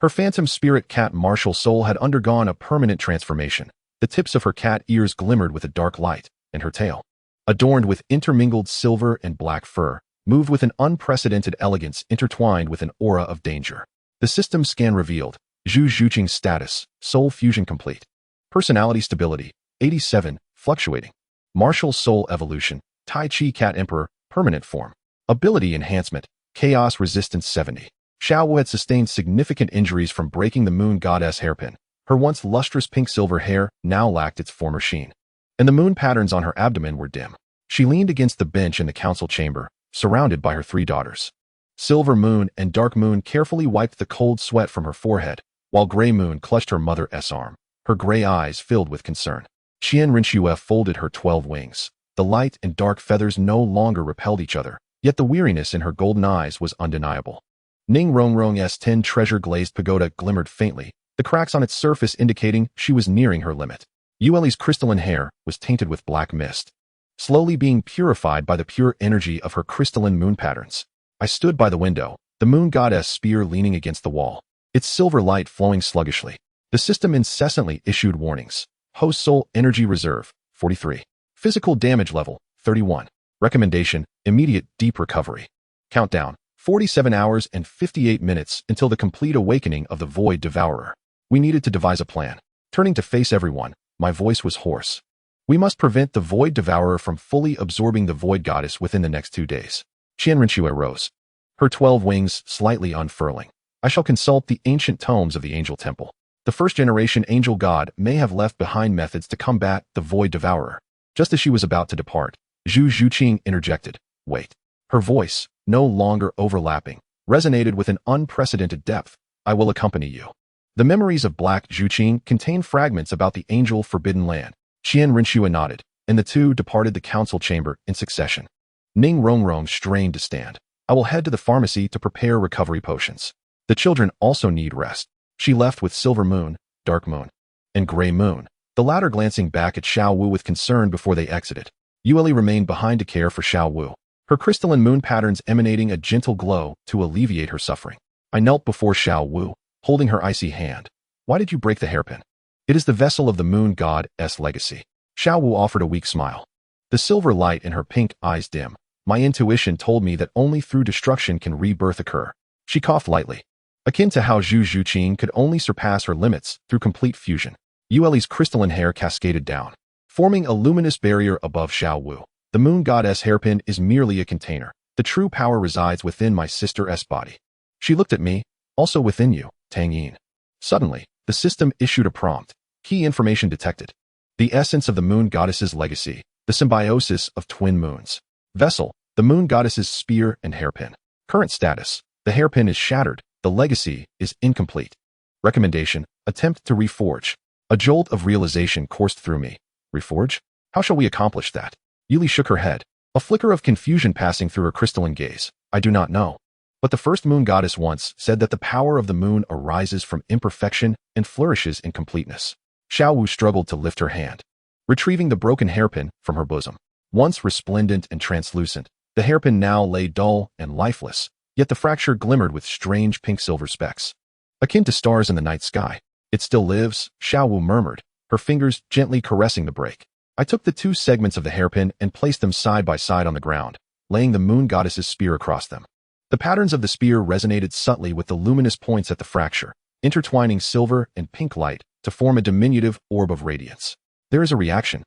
Her phantom spirit cat martial soul had undergone a permanent transformation. The tips of her cat ears glimmered with a dark light, and her tail, adorned with intermingled silver and black fur, moved with an unprecedented elegance intertwined with an aura of danger. The system scan revealed Zhu Zhuqing's status, soul fusion complete. Personality stability, 87, fluctuating. Martial soul evolution, Tai Chi cat emperor, permanent form. Ability enhancement, Chaos Resistance 70. Xiao Wu had sustained significant injuries from breaking the moon goddess hairpin. Her once lustrous pink-silver hair now lacked its former sheen, and the moon patterns on her abdomen were dim. She leaned against the bench in the council chamber, surrounded by her 3 daughters. Silver Moon and Dark Moon carefully wiped the cold sweat from her forehead, while Gray Moon clutched her mother's arm, her gray eyes filled with concern. Qian Rinxue folded her 12 wings. The light and dark feathers no longer repelled each other, yet the weariness in her golden eyes was undeniable. Ning Rongrong's 10 treasure-glazed pagoda glimmered faintly, the cracks on its surface indicating she was nearing her limit. Yueli's crystalline hair was tainted with black mist, slowly being purified by the pure energy of her crystalline moon patterns. I stood by the window, the moon goddess spear leaning against the wall, its silver light flowing sluggishly. The system incessantly issued warnings. Host Soul Energy Reserve, 43. Physical damage level, 31. Recommendation, immediate deep recovery. Countdown, 47 hours and 58 minutes until the complete awakening of the Void Devourer. We needed to devise a plan. Turning to face everyone, my voice was hoarse. We must prevent the Void Devourer from fully absorbing the Void Goddess within the next 2 days. Qian Rinxue rose, her 12 wings slightly unfurling. I shall consult the ancient tomes of the Angel Temple. The first-generation angel god may have left behind methods to combat the Void Devourer. Just as she was about to depart, Zhu Zhuqing interjected. Wait. Her voice, no longer overlapping, resonated with an unprecedented depth. I will accompany you. The memories of Black Zhuqing contain fragments about the angel forbidden land. Qian Rinxue nodded, and the two departed the council chamber in succession. Ning Rongrong strained to stand. I will head to the pharmacy to prepare recovery potions. The children also need rest. She left with Silver Moon, Dark Moon, and Gray Moon, the latter glancing back at Xiao Wu with concern before they exited. Yueli remained behind to care for Xiao Wu, her crystalline moon patterns emanating a gentle glow to alleviate her suffering. I knelt before Xiao Wu, holding her icy hand. Why did you break the hairpin? It is the vessel of the moon god's legacy. Xiao Wu offered a weak smile. The silver light in her pink eyes dim. My intuition told me that only through destruction can rebirth occur. She coughed lightly, akin to how Zhu Zhuqing could only surpass her limits through complete fusion. Yueli's crystalline hair cascaded down, forming a luminous barrier above Xiao Wu. The moon goddess hairpin is merely a container. The true power resides within my sister's body. She looked at me, also within you, Tang Yin. Suddenly, the system issued a prompt. Key information detected. The essence of the moon goddess's legacy, the symbiosis of twin moons. Vessel, the moon goddess's spear and hairpin. Current status, the hairpin is shattered, the legacy is incomplete. Recommendation, attempt to reforge. A jolt of realization coursed through me. Reforge? How shall we accomplish that? Yuli shook her head, a flicker of confusion passing through her crystalline gaze. I do not know. But the first moon goddess once said that the power of the moon arises from imperfection and flourishes in completeness. Xiao Wu struggled to lift her hand, retrieving the broken hairpin from her bosom. Once resplendent and translucent, the hairpin now lay dull and lifeless, yet the fracture glimmered with strange pink-silver specks, akin to stars in the night sky. It still lives, Xiao Wu murmured, her fingers gently caressing the break. I took the 2 segments of the hairpin and placed them side by side on the ground, laying the moon goddess's spear across them. The patterns of the spear resonated subtly with the luminous points at the fracture, intertwining silver and pink light to form a diminutive orb of radiance. There is a reaction,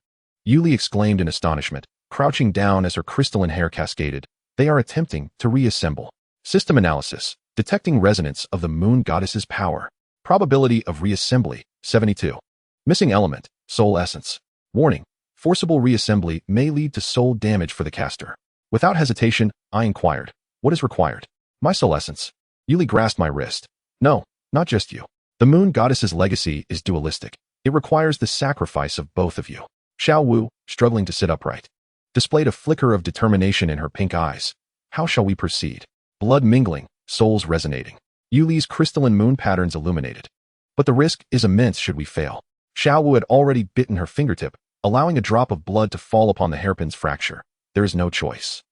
Yuli exclaimed in astonishment, crouching down as her crystalline hair cascaded. They are attempting to reassemble. System analysis, detecting resonance of the moon goddess's power. Probability of reassembly, 72. Missing element, soul essence. Warning, forcible reassembly may lead to soul damage for the caster. Without hesitation, I inquired, what is required? My soul essence. Yuli grasped my wrist. No, not just you. The moon goddess's legacy is dualistic. It requires the sacrifice of both of you. Xiao Wu, struggling to sit upright, displayed a flicker of determination in her pink eyes. How shall we proceed? Blood mingling, souls resonating. Yuli's crystalline moon patterns illuminated. But the risk is immense should we fail. Xiao Wu had already bitten her fingertip, allowing a drop of blood to fall upon the hairpin's fracture. There is no choice.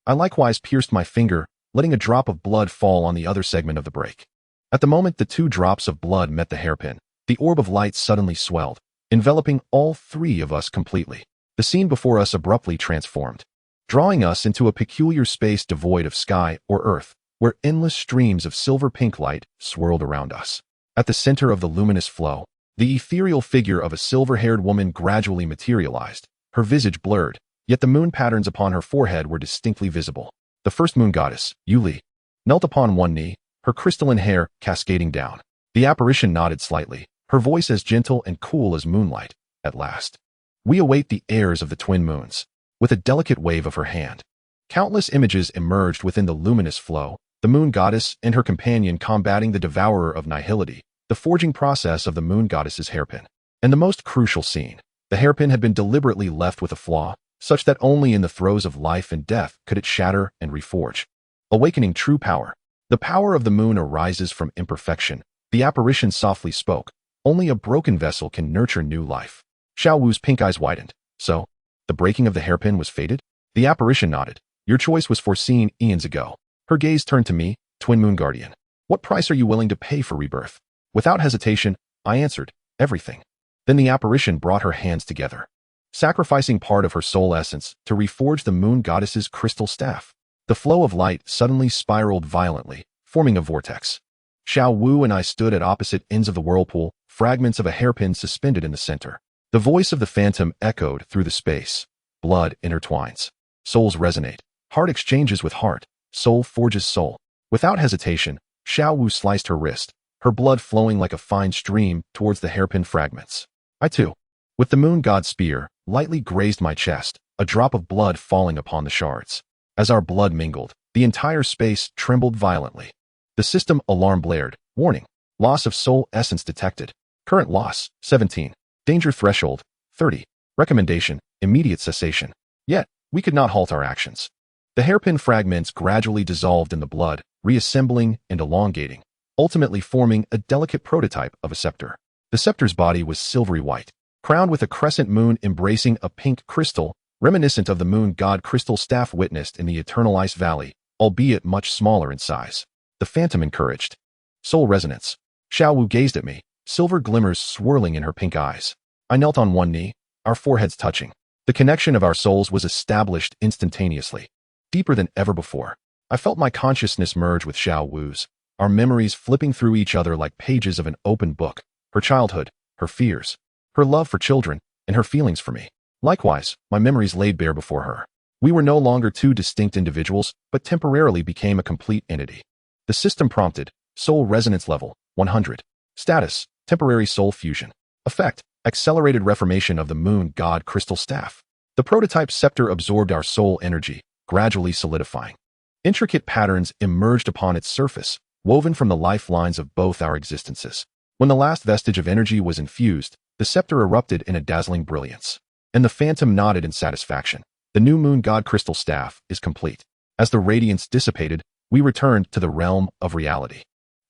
I likewise pierced my finger, letting a drop of blood fall on the other segment of the break. At the moment the 2 drops of blood met the hairpin, the orb of light suddenly swelled, enveloping all 3 of us completely. The scene before us abruptly transformed, drawing us into a peculiar space devoid of sky or earth, where endless streams of silver-pink light swirled around us. At the center of the luminous flow, the ethereal figure of a silver-haired woman gradually materialized, her visage blurred, yet the moon patterns upon her forehead were distinctly visible. The first moon goddess, Yuli, knelt upon one knee, her crystalline hair cascading down. The apparition nodded slightly, her voice as gentle and cool as moonlight. At last, we await the heirs of the twin moons. With a delicate wave of her hand, countless images emerged within the luminous flow, the moon goddess and her companion combating the devourer of nihility, the forging process of the moon goddess's hairpin. And the most crucial scene, the hairpin had been deliberately left with a flaw, such that only in the throes of life and death could it shatter and reforge. Awakening true power. The power of the moon arises from imperfection. The apparition softly spoke. Only a broken vessel can nurture new life. Xiao Wu's pink eyes widened. So, the breaking of the hairpin was fated? The apparition nodded. Your choice was foreseen eons ago. Her gaze turned to me, Twin Moon Guardian. What price are you willing to pay for rebirth? Without hesitation, I answered, everything. Then the apparition brought her hands together, sacrificing part of her soul essence to reforge the moon goddess's crystal staff. The flow of light suddenly spiraled violently, forming a vortex. Xiao Wu and I stood at opposite ends of the whirlpool, fragments of a hairpin suspended in the center. The voice of the phantom echoed through the space. Blood intertwines. Souls resonate. Heart exchanges with heart. Soul forges soul. Without hesitation, Xiao Wu sliced her wrist, her blood flowing like a fine stream towards the hairpin fragments. I too, with the moon god's spear, lightly grazed my chest, a drop of blood falling upon the shards. As our blood mingled, the entire space trembled violently. The system alarm blared. Warning. Loss of soul essence detected. Current loss, 17. Danger threshold, 30. Recommendation, immediate cessation. Yet, we could not halt our actions. The hairpin fragments gradually dissolved in the blood, reassembling and elongating, ultimately forming a delicate prototype of a scepter. The scepter's body was silvery white, crowned with a crescent moon embracing a pink crystal, reminiscent of the moon god crystal staff witnessed in the Eternal Ice Valley, albeit much smaller in size. The phantom encouraged. Soul resonance. Xiao Wu gazed at me, silver glimmers swirling in her pink eyes. I knelt on one knee, our foreheads touching. The connection of our souls was established instantaneously, deeper than ever before. I felt my consciousness merge with Xiao Wu's, our memories flipping through each other like pages of an open book. Her childhood, her fears, her love for children, and her feelings for me. Likewise, my memories laid bare before her. We were no longer two distinct individuals, but temporarily became a complete entity. The system prompted, soul resonance level, 100. Status, temporary soul fusion. Effect, accelerated reformation of the moon god crystal staff. The prototype scepter absorbed our soul energy, gradually solidifying. Intricate patterns emerged upon its surface, woven from the lifelines of both our existences. When the last vestige of energy was infused, the scepter erupted in a dazzling brilliance. And the phantom nodded in satisfaction. The new moon god crystal staff is complete. As the radiance dissipated, we returned to the realm of reality.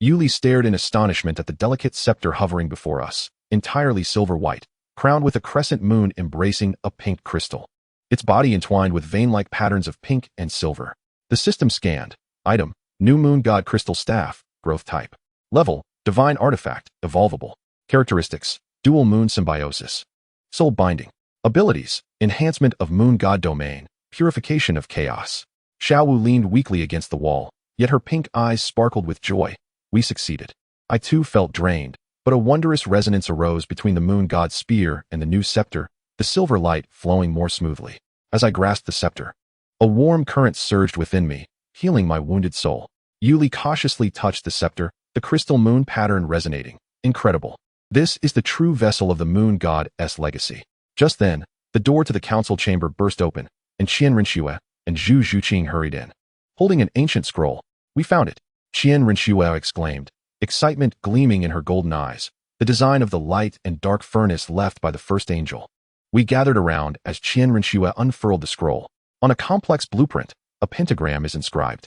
Yuli stared in astonishment at the delicate scepter hovering before us, entirely silver white, crowned with a crescent moon embracing a pink crystal. Its body entwined with vein-like patterns of pink and silver. The system scanned. Item, new moon god crystal staff, growth type. Level, divine artifact, evolvable. Characteristics, dual moon symbiosis. Soul binding. Abilities, enhancement of moon god domain, purification of chaos. Xiao Wu leaned weakly against the wall, yet her pink eyes sparkled with joy. We succeeded. I too felt drained, but a wondrous resonance arose between the moon god's spear and the new scepter, the silver light flowing more smoothly. As I grasped the scepter, a warm current surged within me, healing my wounded soul. Yuli cautiously touched the scepter, the crystal moon pattern resonating. Incredible. This is the true vessel of the moon god's legacy. Just then, the door to the council chamber burst open, and Qian Renxue and Zhu Zhuqing hurried in. Holding an ancient scroll, we found it. Qian Renxue exclaimed, excitement gleaming in her golden eyes, the design of the light and dark furnace left by the first angel. We gathered around as Qian Renxue unfurled the scroll. On a complex blueprint, a pentagram is inscribed,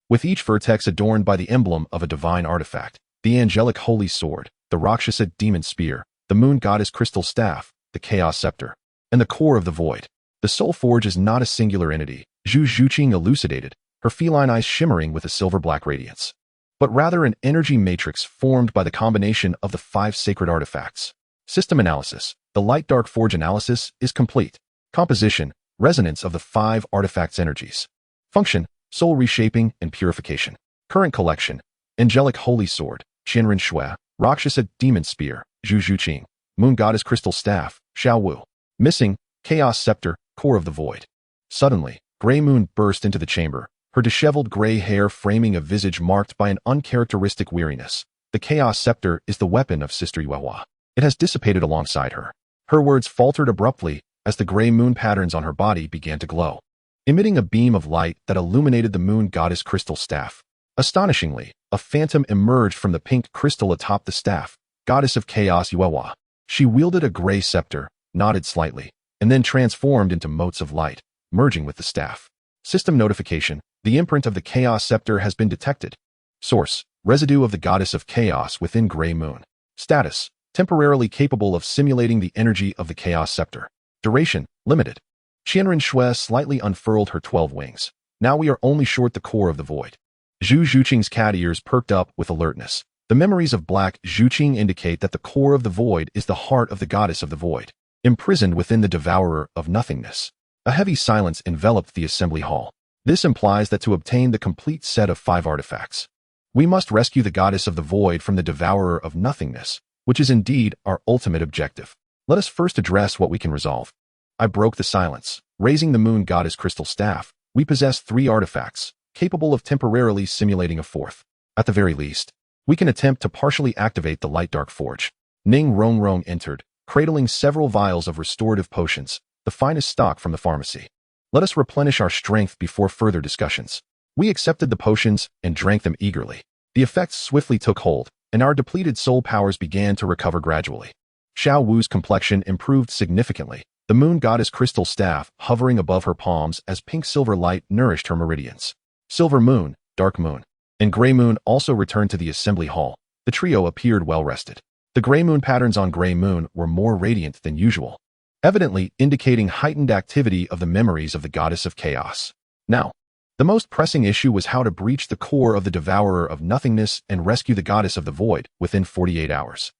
with each vertex adorned by the emblem of a divine artifact, the angelic holy sword, the Rakshasa demon spear, the moon goddess crystal staff, the chaos scepter, and the core of the void. The soul forge is not a singular entity, Zhu Zhuqing elucidated, her feline eyes shimmering with a silver-black radiance, but rather an energy matrix formed by the combination of the 5 sacred artifacts. System analysis. The light-dark forge analysis is complete. Composition, resonance of the 5 artifacts' energies. Function, soul reshaping and purification. Current collection, angelic holy sword, Qian Renxue, Rakshasa demon spear, Zhu Zhuqing, moon goddess crystal staff, Xiao Wu. Missing, chaos scepter, core of the void. Suddenly, gray moon burst into the chamber, her disheveled gray hair framing a visage marked by an uncharacteristic weariness. The Chaos Scepter is the weapon of Sister Yuehua. It has dissipated alongside her. Her words faltered abruptly as the gray moon patterns on her body began to glow, emitting a beam of light that illuminated the moon goddess crystal staff. Astonishingly, a phantom emerged from the pink crystal atop the staff, goddess of chaos Yuehua. She wielded a gray scepter, nodded slightly, and then transformed into motes of light, merging with the staff. System notification: the imprint of the Chaos Scepter has been detected. Source: residue of the goddess of chaos within gray moon. Status: temporarily capable of simulating the energy of the Chaos Scepter. Duration: limited. Qianren Shui slightly unfurled her 12 wings. Now we are only short the core of the void. Zhu Zhuqing's cat ears perked up with alertness. The memories of Black Zhuqing indicate that the core of the void is the heart of the goddess of the void, imprisoned within the devourer of nothingness. A heavy silence enveloped the assembly hall. This implies that to obtain the complete set of 5 artifacts, we must rescue the goddess of the void from the devourer of nothingness, which is indeed our ultimate objective. Let us first address what we can resolve. I broke the silence. Raising the moon goddess crystal staff, we possess 3 artifacts, capable of temporarily simulating a 4th. At the very least, we can attempt to partially activate the light dark forge. Ning Rongrong entered, cradling several vials of restorative potions, the finest stock from the pharmacy. Let us replenish our strength before further discussions. We accepted the potions and drank them eagerly. The effects swiftly took hold, and our depleted soul powers began to recover gradually. Xiao Wu's complexion improved significantly, the moon goddess crystal staff hovering above her palms as pink-silver light nourished her meridians. Silver moon, dark moon, and gray moon also returned to the assembly hall. The trio appeared well-rested. The gray moon patterns on gray moon were more radiant than usual, evidently indicating heightened activity of the memories of the goddess of chaos. Now, the most pressing issue was how to breach the core of the devourer of nothingness and rescue the goddess of the void within 48 hours.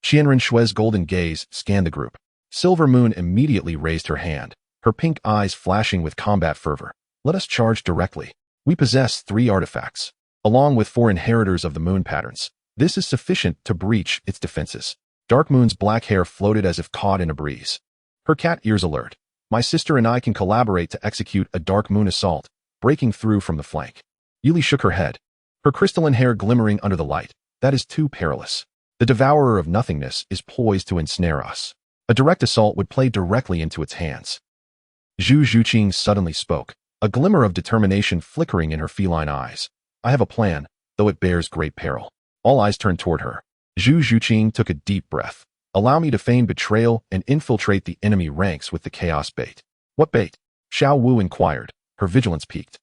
Qianren Shui's golden gaze scanned the group. Silver Moon immediately raised her hand, her pink eyes flashing with combat fervor. Let us charge directly. We possess 3 artifacts, along with 4 inheritors of the moon patterns. This is sufficient to breach its defenses. Dark Moon's black hair floated as if caught in a breeze. Her cat ears alert. My sister and I can collaborate to execute a Dark Moon assault, breaking through from the flank. Yuli shook her head, her crystalline hair glimmering under the light. That is too perilous. The devourer of nothingness is poised to ensnare us. A direct assault would play directly into its hands. Zhu Zhuqing suddenly spoke, a glimmer of determination flickering in her feline eyes. I have a plan, though it bears great peril. All eyes turned toward her. Zhu Zhuqing took a deep breath. Allow me to feign betrayal and infiltrate the enemy ranks with the chaos bait. What bait? Xiao Wu inquired, her vigilance peaked.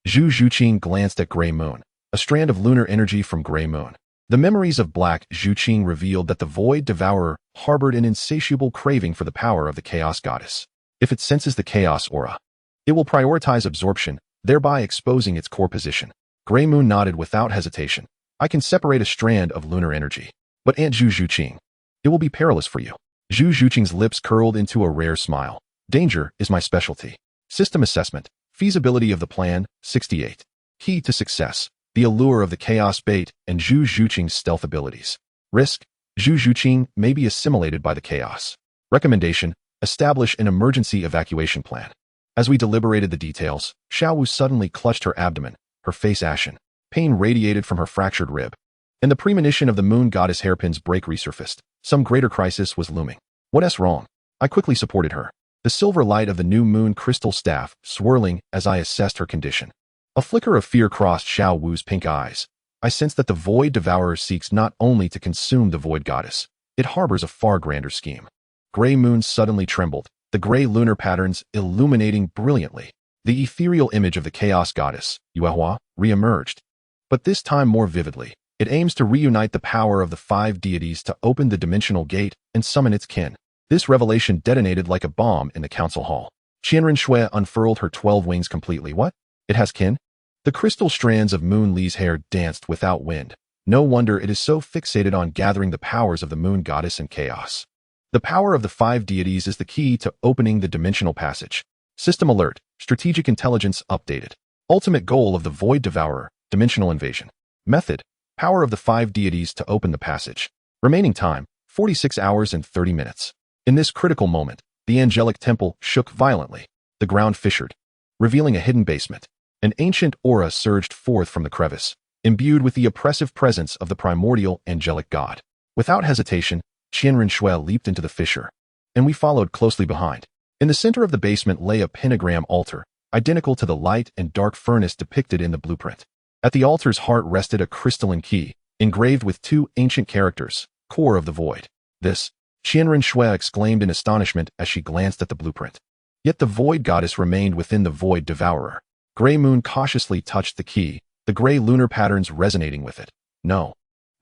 Zhu Zhuqing glanced at Gray Moon, a strand of lunar energy from Gray Moon. The memories of Black Zhuqing revealed that the Void Devourer harbored an insatiable craving for the power of the Chaos Goddess. If it senses the Chaos aura, it will prioritize absorption, thereby exposing its core position. Gray Moon nodded without hesitation. I can separate a strand of lunar energy. But Aunt Zhu Zhuqing, it will be perilous for you. Zhu Zhuqing's lips curled into a rare smile. Danger is my specialty. System assessment. Feasibility of the plan, 68. Key to success. The allure of the chaos bait and Zhu Zhuqing's stealth abilities. Risk. Zhu Zhuqing may be assimilated by the chaos. Recommendation. Establish an emergency evacuation plan. As we deliberated the details, Xiao Wu suddenly clutched her abdomen, her face ashen. Pain radiated from her fractured rib, and the premonition of the moon goddess hairpin's break resurfaced. Some greater crisis was looming. What's wrong? I quickly supported her, the silver light of the new moon crystal staff swirling as I assessed her condition. A flicker of fear crossed Xiao Wu's pink eyes. I sensed that the Void Devourer seeks not only to consume the Void Goddess, it harbors a far grander scheme. Gray Moon suddenly trembled, the gray lunar patterns illuminating brilliantly. The ethereal image of the Chaos Goddess, Yuehua, re-emerged. But this time more vividly. It aims to reunite the power of the 5 deities to open the dimensional gate and summon its kin. This revelation detonated like a bomb in the council hall. Qianren Shui unfurled her 12 wings completely. What? It has kin? The crystal strands of Moon Li's hair danced without wind. No wonder it is so fixated on gathering the powers of the moon goddess and chaos. The power of the 5 deities is the key to opening the dimensional passage. System alert. Strategic intelligence updated. Ultimate goal of the Void Devourer, dimensional invasion. Method. Power of the 5 deities to open the passage. Remaining time, 46 hours and 30 minutes. In this critical moment, the angelic temple shook violently. The ground fissured, revealing a hidden basement. An ancient aura surged forth from the crevice, imbued with the oppressive presence of the primordial angelic god. Without hesitation, Qianren Shui leaped into the fissure, and we followed closely behind. In the center of the basement lay a pentagram altar, identical to the light and dark furnace depicted in the blueprint. At the altar's heart rested a crystalline key, engraved with two ancient characters, core of the void. This, Qianren Shui exclaimed in astonishment as she glanced at the blueprint. Yet the void goddess remained within the void devourer. Gray Moon cautiously touched the key, the gray lunar patterns resonating with it. No.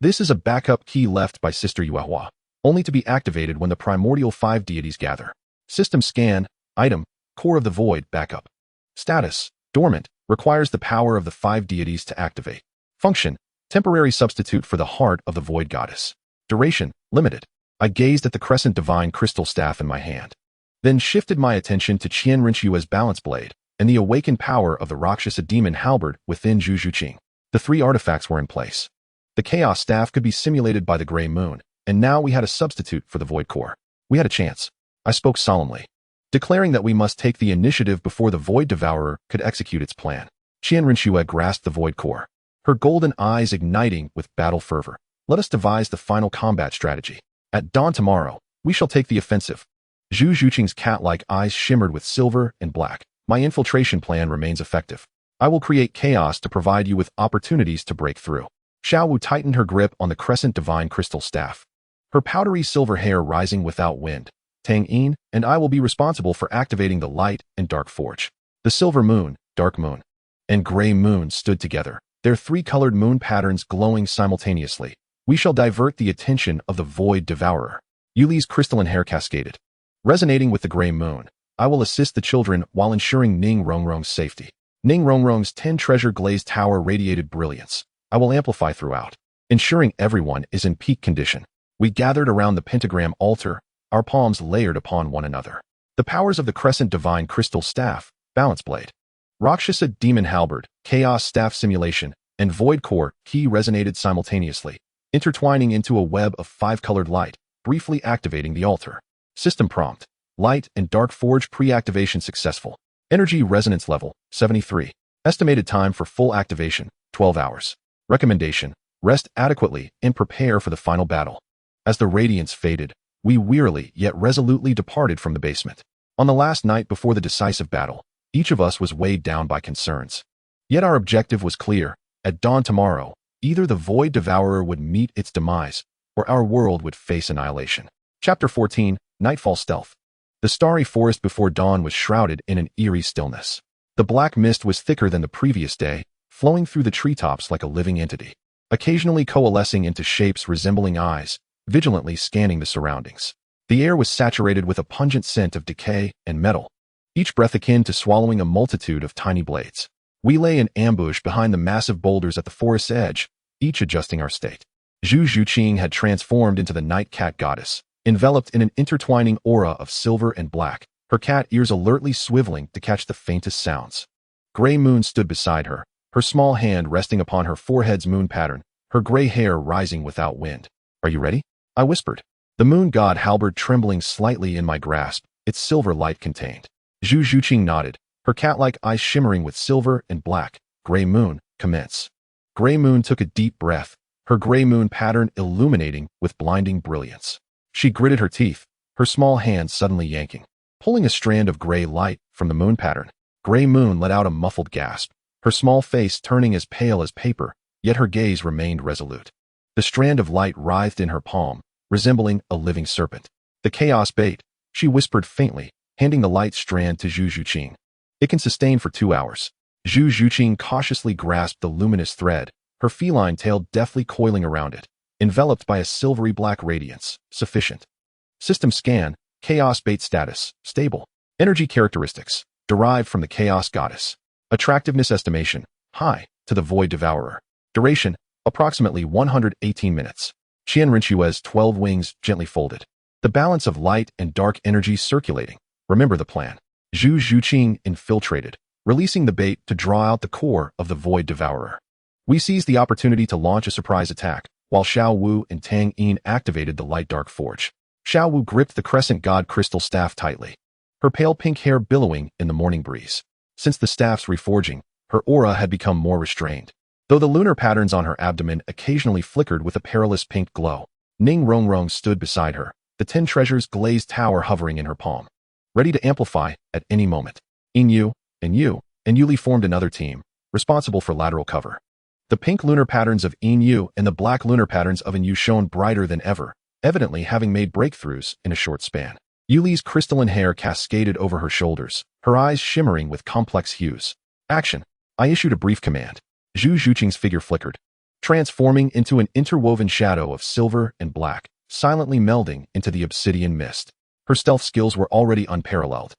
This is a backup key left by Sister Yuehua, only to be activated when the primordial 5 deities gather. System scan, item, core of the void, backup. Status, dormant, requires the power of the 5 deities to activate. Function, temporary substitute for the heart of the void goddess. Duration, limited. I gazed at the crescent divine crystal staff in my hand, then shifted my attention to Qianren Shui's balance blade and the awakened power of the Rakshasa demon halberd within Zhu Zhuqing. The 3 artifacts were in place. The chaos staff could be simulated by the gray moon, and now we had a substitute for the void core. We had a chance. I spoke solemnly, declaring that we must take the initiative before the void devourer could execute its plan. Qianren Shui grasped the void core, her golden eyes igniting with battle fervor. Let us devise the final combat strategy. At dawn tomorrow, we shall take the offensive. Zhu Zhuqing's cat-like eyes shimmered with silver and black. My infiltration plan remains effective. I will create chaos to provide you with opportunities to break through. Xiaowu tightened her grip on the crescent divine crystal staff, her powdery silver hair rising without wind. Tang Yin and I will be responsible for activating the light and dark forge. The silver moon, dark moon, and gray moon stood together, their 3-colored moon patterns glowing simultaneously. We shall divert the attention of the void devourer. Yuli's crystalline hair cascaded, resonating with the gray moon. I will assist the children while ensuring Ning Rongrong's safety. Ning Rongrong's 10-treasure glazed tower radiated brilliance. I will amplify throughout, ensuring everyone is in peak condition. We gathered around the pentagram altar, our palms layered upon one another. The powers of the crescent divine crystal staff, balance blade, Rakshasa demon halberd, chaos staff simulation, and void core key resonated simultaneously, intertwining into a web of 5-colored light, briefly activating the altar. System prompt, light and dark forge pre-activation successful. Energy resonance level, 73. Estimated time for full activation, 12 hours. Recommendation, rest adequately and prepare for the final battle. As the radiance faded, we wearily yet resolutely departed from the basement. On the last night before the decisive battle, each of us was weighed down by concerns. Yet our objective was clear. At dawn tomorrow, either the void devourer would meet its demise, or our world would face annihilation. Chapter 14, Nightfall Stealth. The starry forest before dawn was shrouded in an eerie stillness. The black mist was thicker than the previous day, flowing through the treetops like a living entity, occasionally coalescing into shapes resembling eyes, vigilantly scanning the surroundings. The air was saturated with a pungent scent of decay and metal, each breath akin to swallowing a multitude of tiny blades. We lay in ambush behind the massive boulders at the forest's edge, each adjusting our state. Zhu Zhuqing had transformed into the night cat goddess, enveloped in an intertwining aura of silver and black, her cat ears alertly swiveling to catch the faintest sounds. Gray Moon stood beside her, her small hand resting upon her forehead's moon pattern, her gray hair rising without wind. Are you ready? I whispered, the moon god halberd trembling slightly in my grasp, its silver light contained. Zhu Zhuqing nodded, her cat-like eyes shimmering with silver and black. Gray Moon, commence. Gray Moon took a deep breath, her gray moon pattern illuminating with blinding brilliance. She gritted her teeth, her small hand suddenly yanking, pulling a strand of gray light from the moon pattern. Gray Moon let out a muffled gasp, her small face turning as pale as paper, yet her gaze remained resolute. The strand of light writhed in her palm, resembling a living serpent. The chaos bait, she whispered faintly, handing the light strand to Zhu Zhuqing. It can sustain for 2 hours. Zhu Zhuqing cautiously grasped the luminous thread, her feline tail deftly coiling around it, enveloped by a silvery black radiance. Sufficient. System scan, chaos bait status, stable. Energy characteristics, derived from the chaos goddess. Attractiveness estimation, high, to the void devourer. Duration, approximately 118 minutes. Qianren Shui's 12 wings gently folded. The balance of light and dark energy circulating. Remember the plan. Zhu Zhuqing infiltrated, releasing the bait to draw out the core of the void devourer. We seized the opportunity to launch a surprise attack, while Xiao Wu and Tang Yin activated the light dark forge. Xiao Wu gripped the crescent god crystal staff tightly, her pale pink hair billowing in the morning breeze. Since the staff's reforging, Her aura had become more restrained, though the lunar patterns on her abdomen occasionally flickered with a perilous pink glow. Ning Rongrong stood beside her, the 10 treasures glazed tower hovering in her palm, ready to amplify at any moment. Yin and Yuli formed another team, responsible for lateral cover. The pink lunar patterns of Yin and the black lunar patterns of Yin shone brighter than ever, evidently having made breakthroughs in a short span. Yuli's crystalline hair cascaded over her shoulders, her eyes shimmering with complex hues. Action! I issued a brief command. Zhu Zhuqing's figure flickered, transforming into an interwoven shadow of silver and black, silently melding into the obsidian mist. Her stealth skills were already unparalleled,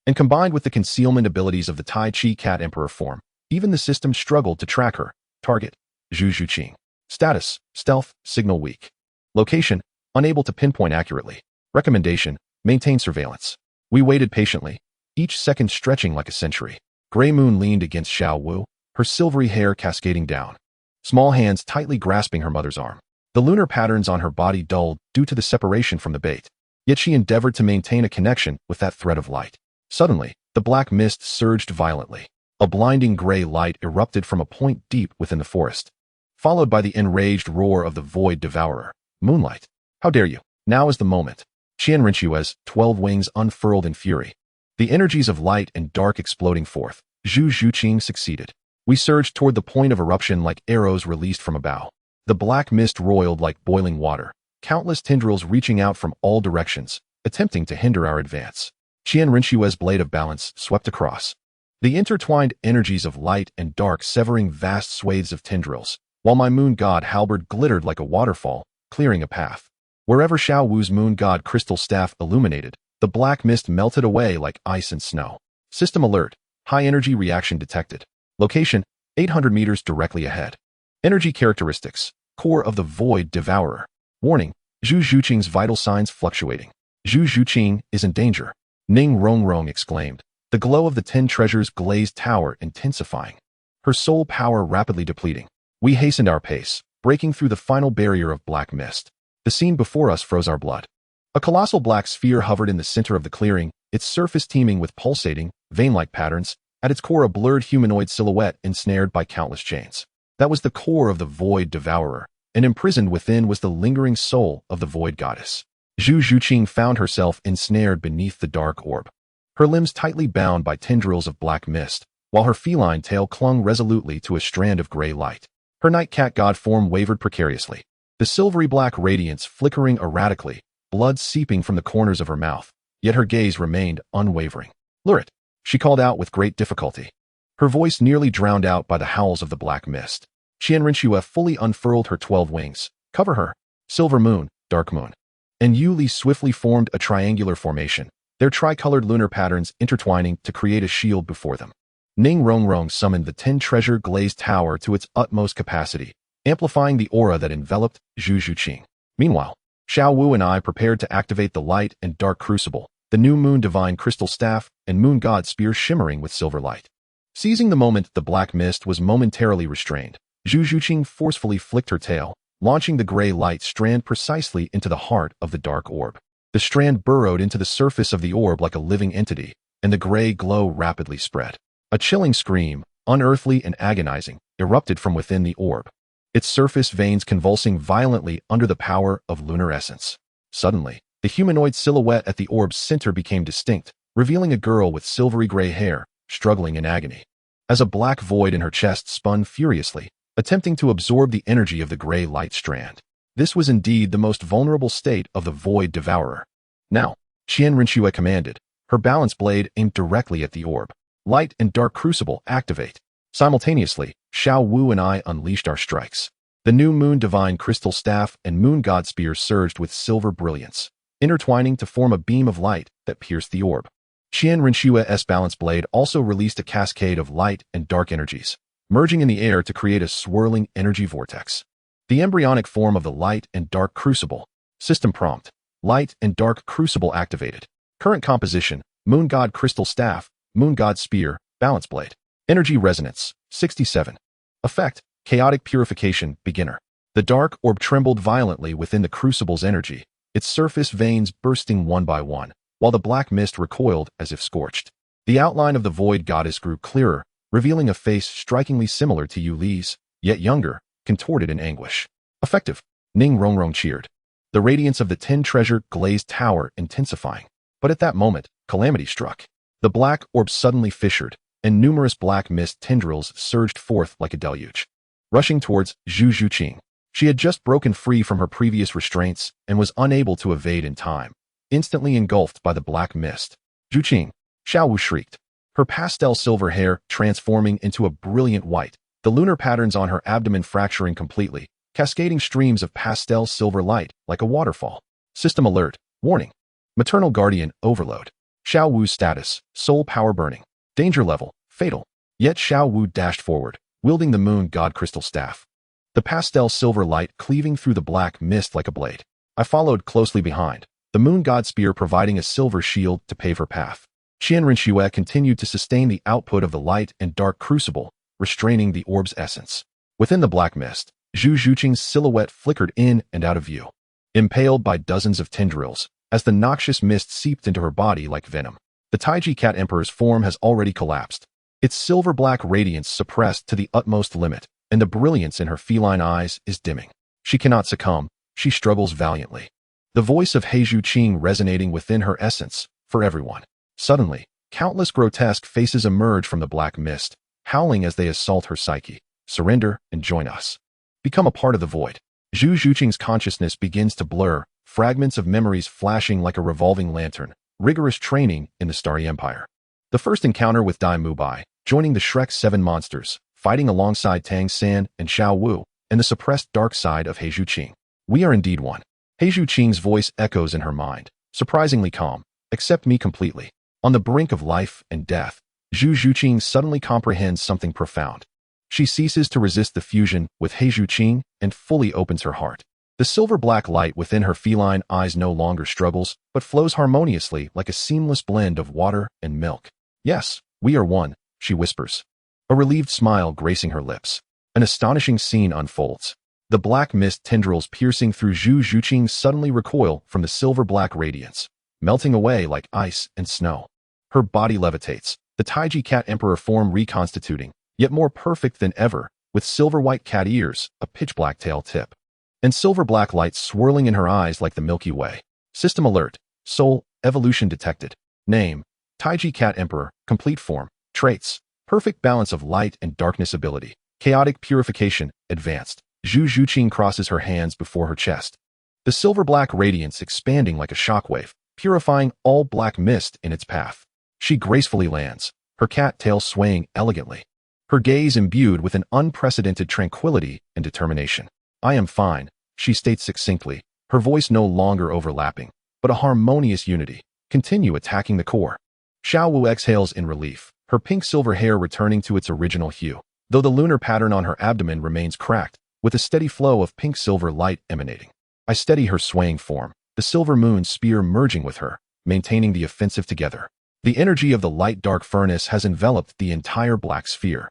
and combined with the concealment abilities of the Tai Chi Cat Emperor form, even the system struggled to track her. Target: Zhu Zhuqing. Status: stealth, signal weak. Location: unable to pinpoint accurately. Recommendation: maintain surveillance. We waited patiently, each second stretching like a century. Gray Moon leaned against Xiao Wu, her silvery hair cascading down, small hands tightly grasping her mother's arm. The lunar patterns on her body dulled due to the separation from the bait, yet she endeavored to maintain a connection with that thread of light. Suddenly, the black mist surged violently. A blinding gray light erupted from a point deep within the forest, followed by the enraged roar of the Void Devourer. Moonlight! How dare you! Now is the moment. Qian Rinxue's 12 wings unfurled in fury, the energies of light and dark exploding forth. Zhu Zhuqing succeeded. We surged toward the point of eruption like arrows released from a bow. The black mist roiled like boiling water, countless tendrils reaching out from all directions, attempting to hinder our advance. Qian Rinxue's blade of balance swept across, the intertwined energies of light and dark severing vast swathes of tendrils, while my moon god halberd glittered like a waterfall, clearing a path. Wherever Xiao Wu's moon god crystal staff illuminated, the black mist melted away like ice and snow. System alert. High energy reaction detected. Location: 800 meters directly ahead. Energy characteristics: core of the Void Devourer. Warning: Zhu Zhuqing's vital signs fluctuating. Zhu Zhuqing is in danger. Ning Rongrong exclaimed, the glow of the 10 treasures glazed tower intensifying, her soul power rapidly depleting. We hastened our pace, breaking through the final barrier of black mist. The scene before us froze our blood. A colossal black sphere hovered in the center of the clearing, its surface teeming with pulsating, vein-like patterns, at its core a blurred humanoid silhouette ensnared by countless chains. That was the core of the Void Devourer, and imprisoned within was the lingering soul of the Void Goddess. Zhu Zhuqing found herself ensnared beneath the dark orb, her limbs tightly bound by tendrils of black mist, while her feline tail clung resolutely to a strand of gray light. Her night cat god form wavered precariously, the silvery black radiance flickering erratically, blood seeping from the corners of her mouth, yet her gaze remained unwavering. "Lurit," she called out with great difficulty, her voice nearly drowned out by the howls of the black mist. Qian Rinxue fully unfurled her 12 wings. "Cover her." Silver moon, dark moon, and Yuli swiftly formed a triangular formation, their tricolored lunar patterns intertwining to create a shield before them. Ning Rongrong summoned the 10 treasure glazed tower to its utmost capacity, amplifying the aura that enveloped Zhu Zhuqing. Meanwhile, Xiao Wu and I prepared to activate the light and dark crucible, the new moon divine crystal staff and moon god spear shimmering with silver light. Seizing the moment the black mist was momentarily restrained, Zhu Zhuqing forcefully flicked her tail, launching the gray light strand precisely into the heart of the dark orb. The strand burrowed into the surface of the orb like a living entity, and the gray glow rapidly spread. A chilling scream, unearthly and agonizing, erupted from within the orb, its surface veins convulsing violently under the power of lunar essence. Suddenly, the humanoid silhouette at the orb's center became distinct, revealing a girl with silvery gray hair, struggling in agony, as a black void in her chest spun furiously, attempting to absorb the energy of the gray light strand. This was indeed the most vulnerable state of the Void Devourer. "Now," Qian Rinxue commanded, her balance blade aimed directly at the orb. "Light and dark crucible, activate." Simultaneously, Xiao Wu and I unleashed our strikes. The new moon divine crystal staff and moon god spear surged with silver brilliance, intertwining to form a beam of light that pierced the orb. Qian Rinxue's balance blade also released a cascade of light and dark energies, merging in the air to create a swirling energy vortex. The embryonic form of the light and dark crucible. System prompt: light and dark crucible activated. Current composition: moon god crystal staff, moon god spear, balance blade. Energy resonance: 67. Effect: chaotic purification, beginner. The dark orb trembled violently within the crucible's energy, its surface veins bursting one by one, while the black mist recoiled as if scorched. The outline of the void goddess grew clearer, revealing a face strikingly similar to Yu Li's, yet younger, contorted in anguish. Effective. Ning Rongrong cheered. The radiance of the 10 treasure glazed tower intensifying. But at that moment, calamity struck. The black orb suddenly fissured, and numerous black mist tendrils surged forth like a deluge, rushing towards Zhu Zhuqing. She had just broken free from her previous restraints and was unable to evade in time, instantly engulfed by the black mist. Zhuqing, Xiao Wu shrieked, her pastel silver hair transforming into a brilliant white, the lunar patterns on her abdomen fracturing completely, cascading streams of pastel silver light like a waterfall. System alert, warning. Maternal guardian overload. Xiao Wu's status, soul power burning. Danger level, fatal. Yet Xiao Wu dashed forward, wielding the moon god crystal staff. The pastel silver light cleaving through the black mist like a blade. I followed closely behind, the moon god spear providing a silver shield to pave her path. Qian Rinxue continued to sustain the output of the light and dark crucible, restraining the orb's essence. Within the black mist, Zhu Zhuqing's silhouette flickered in and out of view, impaled by dozens of tendrils, as the noxious mist seeped into her body like venom. The Taiji Cat Emperor's form has already collapsed, its silver-black radiance suppressed to the utmost limit, and the brilliance in her feline eyes is dimming. She cannot succumb, she struggles valiantly. The voice of He Zhuqing resonating within her essence, for everyone. Suddenly, countless grotesque faces emerge from the black mist, howling as they assault her psyche. Surrender and join us. Become a part of the void. Zhu Zhuqing's consciousness begins to blur, fragments of memories flashing like a revolving lantern. Rigorous training in the Starry Empire. The first encounter with Dai Mubai, joining the Shrek 7 monsters, fighting alongside Tang San and Xiao Wu, and the suppressed dark side of He Zhuqing. We are indeed one. He Zhuqing's voice echoes in her mind, surprisingly calm. Accept me completely. On the brink of life and death, Zhu Zhuqing suddenly comprehends something profound. She ceases to resist the fusion with He Zhuqing and fully opens her heart. The silver-black light within her feline eyes no longer struggles, but flows harmoniously like a seamless blend of water and milk. Yes, we are one, she whispers. A relieved smile gracing her lips. An astonishing scene unfolds. The black mist tendrils piercing through Zhu Zhuqing suddenly recoil from the silver-black radiance, melting away like ice and snow. Her body levitates, the Taiji Cat Emperor form reconstituting, yet more perfect than ever, with silver-white cat ears, a pitch-black tail tip, and silver-black light swirling in her eyes like the Milky Way. System alert. Soul, evolution detected. Name, Taiji Cat Emperor, complete form. Traits, perfect balance of light and darkness ability. Chaotic purification, advanced. Zhu Zhuqing crosses her hands before her chest. The silver-black radiance expanding like a shockwave, purifying all black mist in its path. She gracefully lands, her cat tail swaying elegantly. Her gaze imbued with an unprecedented tranquility and determination. I am fine, she states succinctly, her voice no longer overlapping, but a harmonious unity. Continue attacking the core. Xiao Wu exhales in relief, her pink-silver hair returning to its original hue, though the lunar pattern on her abdomen remains cracked, with a steady flow of pink-silver light emanating. I steady her swaying form, the silver moon spear merging with her, maintaining the offensive together. The energy of the light-dark furnace has enveloped the entire black sphere,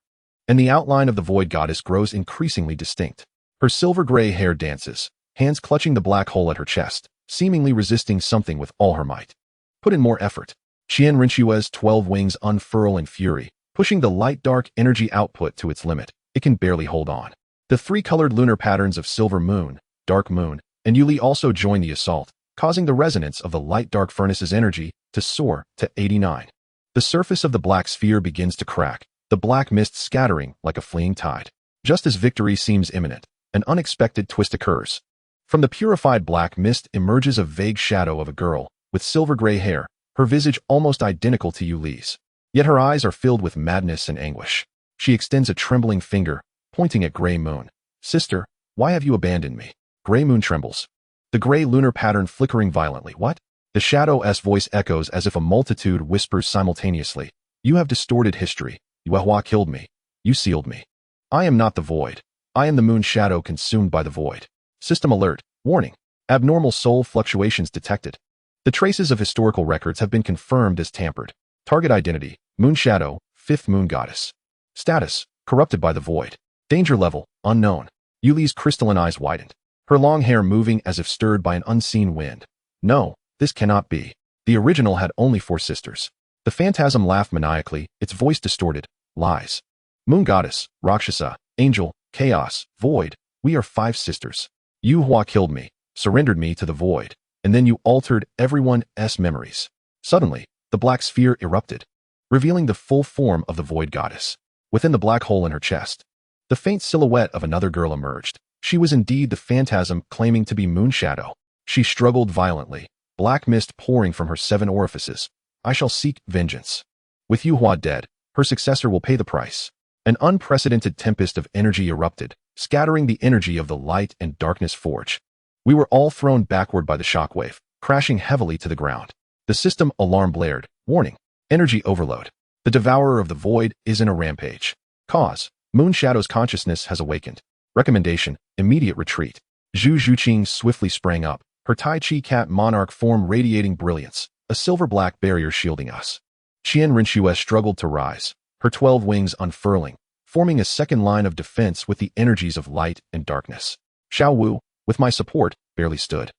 and the outline of the void goddess grows increasingly distinct. Her silver-gray hair dances, hands clutching the black hole at her chest, seemingly resisting something with all her might. Put in more effort. Qian Rinxue's 12 wings unfurl in fury, pushing the light-dark energy output to its limit. It can barely hold on. The three-colored lunar patterns of silver moon, dark moon, and Yuli also join the assault, causing the resonance of the light-dark furnace's energy to soar to 89. The surface of the black sphere begins to crack, the black mist scattering like a fleeing tide. Just as victory seems imminent, an unexpected twist occurs. From the purified black mist emerges a vague shadow of a girl, with silver-gray hair, her visage almost identical to Yu Li's. Yet her eyes are filled with madness and anguish. She extends a trembling finger, pointing at Gray Moon. Sister, why have you abandoned me? Gray Moon trembles. The gray lunar pattern flickering violently. What? The Shadow's voice echoes as if a multitude whispers simultaneously. You have distorted history. Yuehua killed me. You sealed me. I am not the void. I am the moon shadow consumed by the void. System alert. Warning. Abnormal soul fluctuations detected. The traces of historical records have been confirmed as tampered. Target identity. Moon shadow, 5th moon goddess. Status. Corrupted by the void. Danger level. Unknown. Yuli's crystalline eyes widened, her long hair moving as if stirred by an unseen wind. No, this cannot be. The original had only 4 sisters. The phantasm laughed maniacally, its voice distorted. Lies. Moon goddess, Rakshasa, angel, chaos, void, we are 5 sisters. You Hua killed me, surrendered me to the void, and then you altered everyone's memories. Suddenly, the black sphere erupted, revealing the full form of the void goddess. Within the black hole in her chest, the faint silhouette of another girl emerged. She was indeed the phantasm claiming to be Moon Shadow. She struggled violently, black mist pouring from her 7 orifices. I shall seek vengeance. With Yu Hua dead, her successor will pay the price. An unprecedented tempest of energy erupted, scattering the energy of the light and darkness forge. We were all thrown backward by the shockwave, crashing heavily to the ground. The system alarm blared, warning, energy overload. The devourer of the void is in a rampage. Cause, Moon Shadow's consciousness has awakened. Recommendation, immediate retreat. Zhu Zhuqing swiftly sprang up, her Tai Chi cat monarch form radiating brilliance, a silver-black barrier shielding us. Qian Rinxue struggled to rise, her 12 wings unfurling, forming a second line of defense with the energies of light and darkness. Xiao Wu, with my support, barely stood.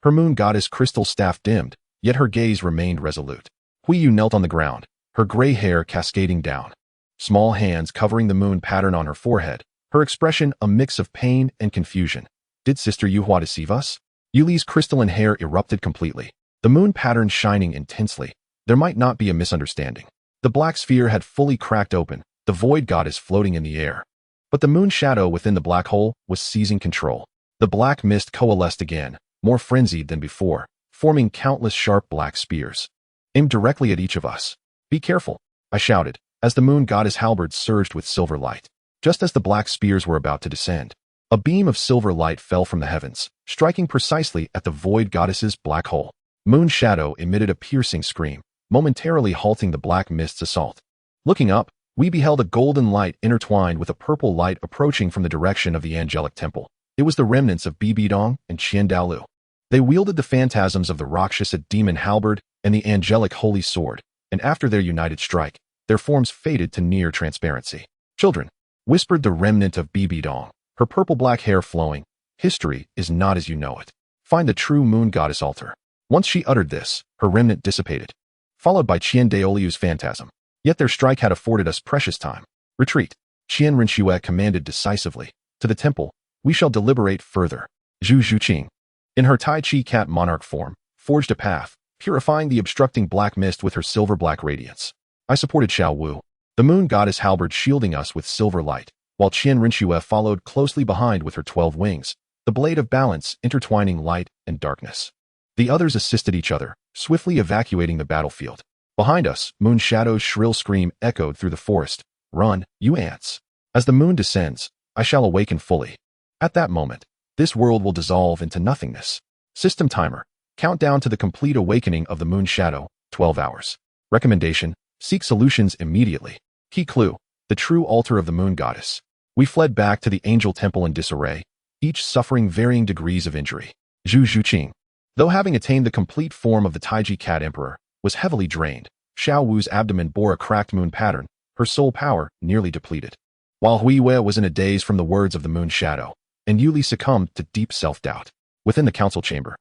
Her moon goddess crystal staff dimmed, yet her gaze remained resolute. Hui Yu knelt on the ground, her gray hair cascading down. Small hands covering the moon pattern on her forehead, her expression a mix of pain and confusion. Did Sister Yu Hua deceive us? Yuli's crystalline hair erupted completely, the moon pattern shining intensely. There might not be a misunderstanding. The black sphere had fully cracked open, the void goddess floating in the air. But the moon shadow within the black hole was seizing control. The black mist coalesced again, more frenzied than before, forming countless sharp black spears. Aimed directly at each of us. Be careful, I shouted, as the moon goddess halberd surged with silver light. Just as the black spears were about to descend, a beam of silver light fell from the heavens, striking precisely at the void goddess's black hole. Moon Shadow emitted a piercing scream, momentarily halting the black mist's assault. Looking up, we beheld a golden light intertwined with a purple light approaching from the direction of the angelic temple. It was the remnants of Bi Bidong and Qian Daolu. They wielded the phantasms of the Rakshasa demon halberd and the angelic holy sword, and after their united strike, their forms faded to near transparency. Children, whispered the remnant of Bi Bidong, her purple-black hair flowing, history is not as you know it. Find the true moon goddess altar. Once she uttered this, her remnant dissipated, followed by Qian Daoliu's phantasm. Yet their strike had afforded us precious time. Retreat. Qian Rinxue commanded decisively. To the temple, we shall deliberate further. Zhu Zhuqing, in her Tai Chi cat monarch form, forged a path, purifying the obstructing black mist with her silver-black radiance. I supported Xiao Wu, the moon goddess halberd shielding us with silver light, while Qian Rinxue followed closely behind with her 12 wings, the blade of balance intertwining light and darkness. The others assisted each other, swiftly evacuating the battlefield. Behind us, Moon Shadow's shrill scream echoed through the forest. Run, you ants. As the moon descends, I shall awaken fully. At that moment, this world will dissolve into nothingness. System timer. Countdown to the complete awakening of the Moon Shadow, 12 hours. Recommendation, seek solutions immediately. Key clue, the true altar of the moon goddess. We fled back to the angel temple in disarray, each suffering varying degrees of injury. Zhu Zhuqing, though having attained the complete form of the Taiji cat emperor, was heavily drained. Xiao Wu's abdomen bore a cracked moon pattern, her soul power nearly depleted. While Hui Wei was in a daze from the words of the moon shadow, and Yuli succumbed to deep self-doubt. Within the council chamber,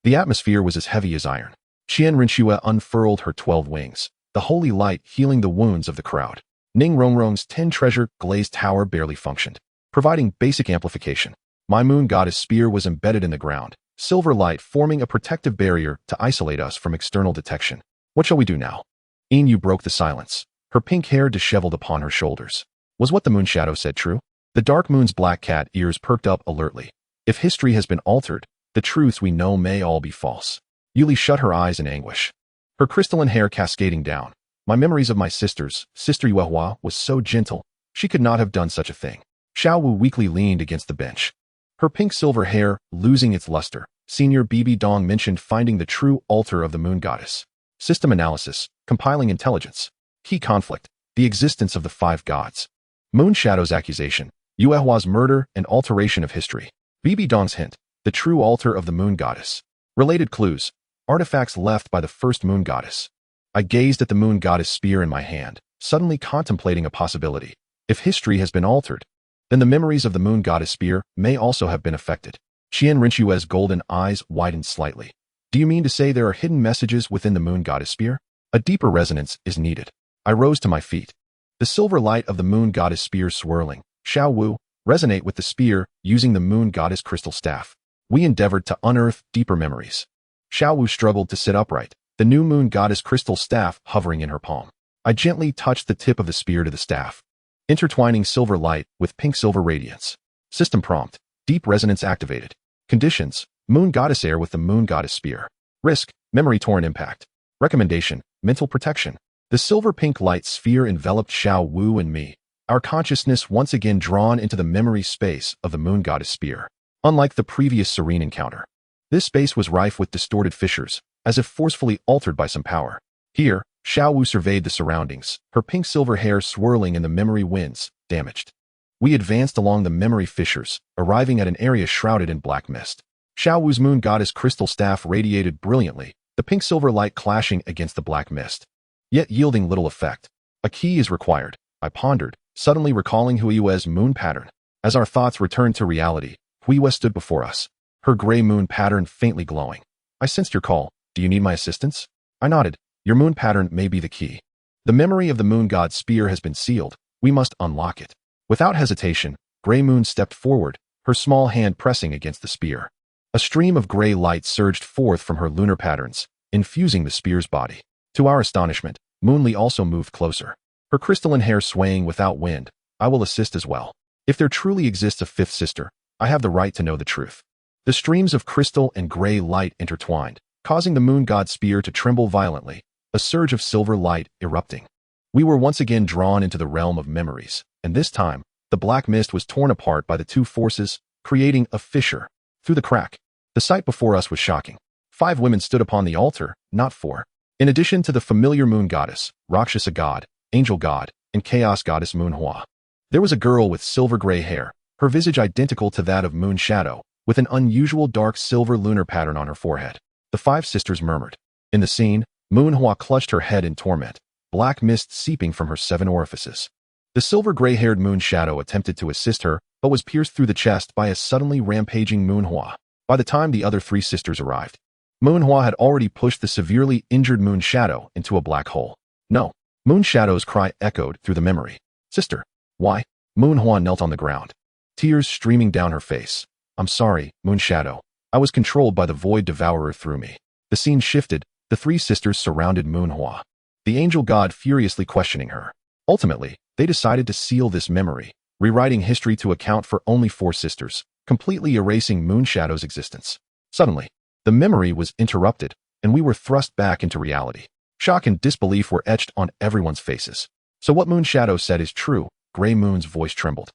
the atmosphere was as heavy as iron. Qian Rinxue unfurled her 12 wings, the holy light healing the wounds of the crowd. Ning Rongrong's 10-treasure glazed tower barely functioned, providing basic amplification. My moon goddess spear was embedded in the ground, silver light forming a protective barrier to isolate us from external detection. What shall we do now? Yin Yu broke the silence, her pink hair disheveled upon her shoulders. Was what the moon shadow said true? The dark moon's black cat ears perked up alertly. If history has been altered, the truths we know may all be false. Yuli shut her eyes in anguish, her crystalline hair cascading down. My memories of my sisters, Sister Yuehua, was so gentle, she could not have done such a thing. Xiao Wu weakly leaned against the bench, her pink-silver hair losing its luster. Senior Bibi Dong mentioned finding the true altar of the moon goddess. System analysis, compiling intelligence. Key conflict, the existence of the 5 gods. Moon Shadow's accusation, Yuehua's murder and alteration of history. Bibi Dong's hint, the true altar of the moon goddess. Related clues, artifacts left by the first moon goddess. I gazed at the moon goddess spear in my hand, suddenly contemplating a possibility. If history has been altered, then the memories of the moon goddess spear may also have been affected. Qian Rinxue's golden eyes widened slightly. Do you mean to say there are hidden messages within the moon goddess spear? A deeper resonance is needed. I rose to my feet. The silver light of the moon goddess spear swirling, Xiao Wu, resonate with the spear using the moon goddess crystal staff. We endeavored to unearth deeper memories. Xiao Wu struggled to sit upright, the new moon goddess crystal staff hovering in her palm. I gently touched the tip of the spear to the staff, intertwining silver light with pink-silver radiance. System prompt: deep resonance activated. Conditions: moon goddess air with the moon goddess spear. Risk: memory torrent impact. Recommendation: mental protection. The silver-pink light sphere enveloped Xiao Wu and me, our consciousness once again drawn into the memory space of the moon goddess spear. Unlike the previous serene encounter, this space was rife with distorted fissures, as if forcefully altered by some power. Here, Xiao Wu surveyed the surroundings, her pink-silver hair swirling in the memory winds, damaged. We advanced along the memory fissures, arriving at an area shrouded in black mist. Xiao Wu's moon goddess crystal staff radiated brilliantly, the pink-silver light clashing against the black mist, yet yielding little effect. A key is required, I pondered, suddenly recalling Huiyue's moon pattern. As our thoughts returned to reality, Huiyue stood before us, her gray moon pattern faintly glowing. I sensed your call. Do you need my assistance? I nodded. Your moon pattern may be the key. The memory of the moon god's spear has been sealed. We must unlock it. Without hesitation, Gray Moon stepped forward, her small hand pressing against the spear. A stream of gray light surged forth from her lunar patterns, infusing the spear's body. To our astonishment, Moonli also moved closer, her crystalline hair swaying without wind. I will assist as well. If there truly exists a fifth sister, I have the right to know the truth. The streams of crystal and gray light intertwined, causing the moon god's spear to tremble violently, a surge of silver light erupting. We were once again drawn into the realm of memories, and this time, the black mist was torn apart by the two forces, creating a fissure. Through the crack, the sight before us was shocking. 5 women stood upon the altar, not 4. In addition to the familiar moon goddess, Rakshasa god, angel god, and chaos goddess Moon Hua, there was a girl with silver-gray hair, her visage identical to that of Moon Shadow, with an unusual dark silver lunar pattern on her forehead. The 5 sisters murmured. In the scene, Moon Hua clutched her head in torment, black mist seeping from her 7 orifices. The silver-gray-haired Moon Shadow attempted to assist her, but was pierced through the chest by a suddenly rampaging Moon Hua. By the time the other 3 sisters arrived, Moon Hua had already pushed the severely injured Moon Shadow into a black hole. No. Moon Shadow's cry echoed through the memory. Sister. Why? Moon Hua knelt on the ground, tears streaming down her face. I'm sorry, Moon Shadow. I was controlled by the void devourer through me. The scene shifted. The 3 sisters surrounded Moon Hua, the angel god furiously questioning her. Ultimately, they decided to seal this memory, rewriting history to account for only 4 sisters, completely erasing Moon Shadow's existence. Suddenly, the memory was interrupted, and we were thrust back into reality. Shock and disbelief were etched on everyone's faces. So what Moon Shadow said is true. Gray Moon's voice trembled,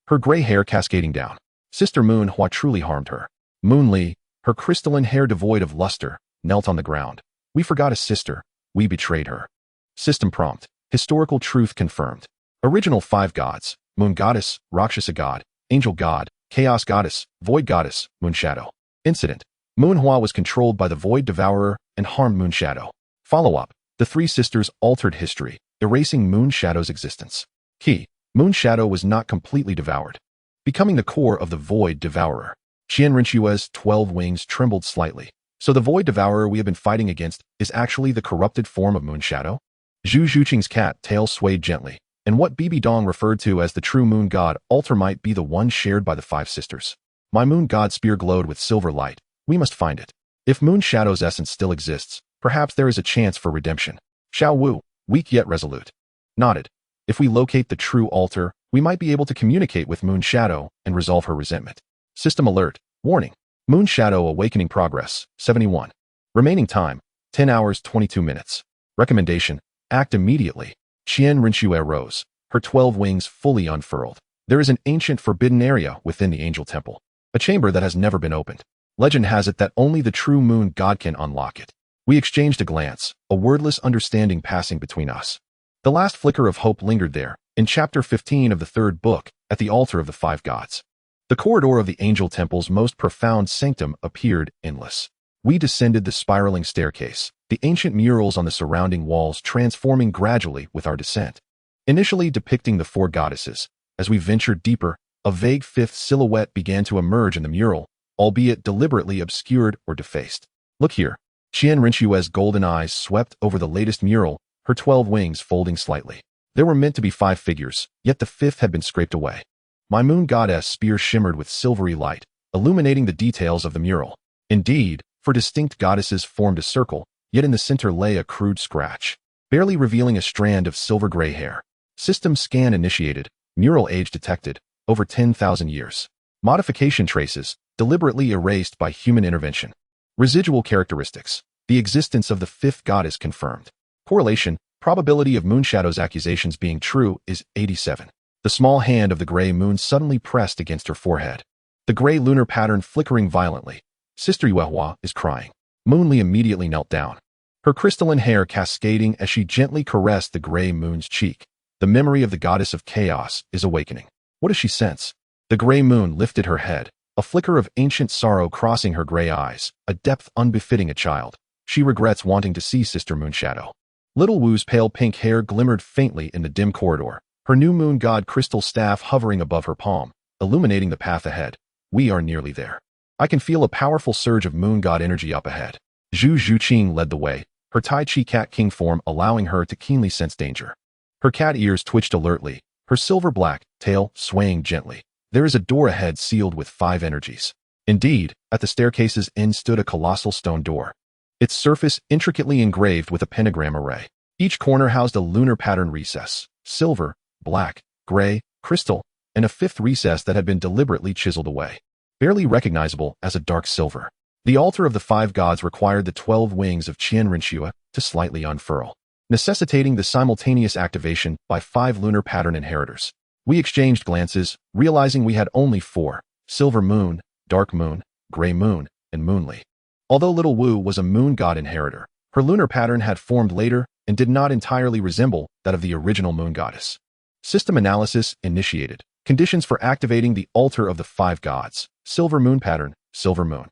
her gray hair cascading down. Sister Moon Hua truly harmed her. Moon Li, her crystalline hair devoid of luster, knelt on the ground. We forgot a sister. We betrayed her. System prompt: historical truth confirmed. Original 5 gods: Moon Goddess, Rakshasa God, Angel God, Chaos Goddess, Void Goddess, Moon Shadow. Incident: Moon Hua was controlled by the Void Devourer and harmed Moon Shadow. Follow-up: the 3 sisters altered history, erasing Moon Shadow's existence. Key: Moon Shadow was not completely devoured, becoming the core of the Void Devourer. Qian Rinchue's 12 wings trembled slightly. So the Void Devourer we have been fighting against is actually the corrupted form of Moon Shadow? Zhu Zhuqing's cat tail swayed gently, and what Bibi Dong referred to as the true moon god altar might be the one shared by the 5 sisters. My moon god spear glowed with silver light. We must find it. If Moon Shadow's essence still exists, perhaps there is a chance for redemption. Xiao Wu, weak yet resolute, nodded. If we locate the true altar, we might be able to communicate with Moon Shadow and resolve her resentment. System alert. Warning. Moon Shadow awakening progress, 71. Remaining time, 10 hours 22 minutes. Recommendation: act immediately. Qian Rinxue rose, her 12 wings fully unfurled. There is an ancient forbidden area within the Angel Temple, a chamber that has never been opened. Legend has it that only the true moon god can unlock it. We exchanged a glance, a wordless understanding passing between us. The last flicker of hope lingered there, in chapter 15 of the 3rd book, at the altar of the 5 gods. The corridor of the Angel Temple's most profound sanctum appeared endless. We descended the spiraling staircase, the ancient murals on the surrounding walls transforming gradually with our descent. Initially depicting the 4 goddesses, as we ventured deeper, a vague 5th silhouette began to emerge in the mural, albeit deliberately obscured or defaced. Look here. Qian Rinxue's golden eyes swept over the latest mural, her 12 wings folding slightly. There were meant to be 5 figures, yet the 5th had been scraped away. My moon goddess spear shimmered with silvery light, illuminating the details of the mural. Indeed, 4 distinct goddesses formed a circle, yet in the center lay a crude scratch, barely revealing a strand of silver gray hair. System scan initiated, mural age detected, over 10,000 years. Modification traces, deliberately erased by human intervention. Residual characteristics, the existence of the 5th goddess confirmed. Correlation, probability of Moonshadow's accusations being true is 87. The small hand of the gray moon suddenly pressed against her forehead. The gray lunar pattern flickering violently. Sister Yuehua is crying. Moonli immediately knelt down, her crystalline hair cascading as she gently caressed the gray moon's cheek. The memory of the goddess of chaos is awakening. What does she sense? The gray moon lifted her head, a flicker of ancient sorrow crossing her gray eyes, a depth unbefitting a child. She regrets wanting to see Sister Moonshadow. Little Wu's pale pink hair glimmered faintly in the dim corridor, her new moon god crystal staff hovering above her palm, illuminating the path ahead. We are nearly there. I can feel a powerful surge of moon god energy up ahead. Zhu Zhuqing led the way, her Tai Chi cat king form allowing her to keenly sense danger. Her cat ears twitched alertly, her silver-black tail swaying gently. There is a door ahead sealed with 5 energies. Indeed, at the staircase's end stood a colossal stone door, its surface intricately engraved with a pentagram array. Each corner housed a lunar pattern recess, silver, black, gray, crystal, and a 5th recess that had been deliberately chiseled away, barely recognizable as a dark silver. The altar of the 5 gods required the 12 wings of Qian Rinxue to slightly unfurl, necessitating the simultaneous activation by 5 lunar pattern inheritors. We exchanged glances, realizing we had only 4: Silver Moon, Dark Moon, Gray Moon, and Moonli. Although Little Wu was a moon god inheritor, her lunar pattern had formed later and did not entirely resemble that of the original moon goddess. System analysis initiated. Conditions for activating the altar of the 5 gods: Silver Moon pattern, Silver Moon.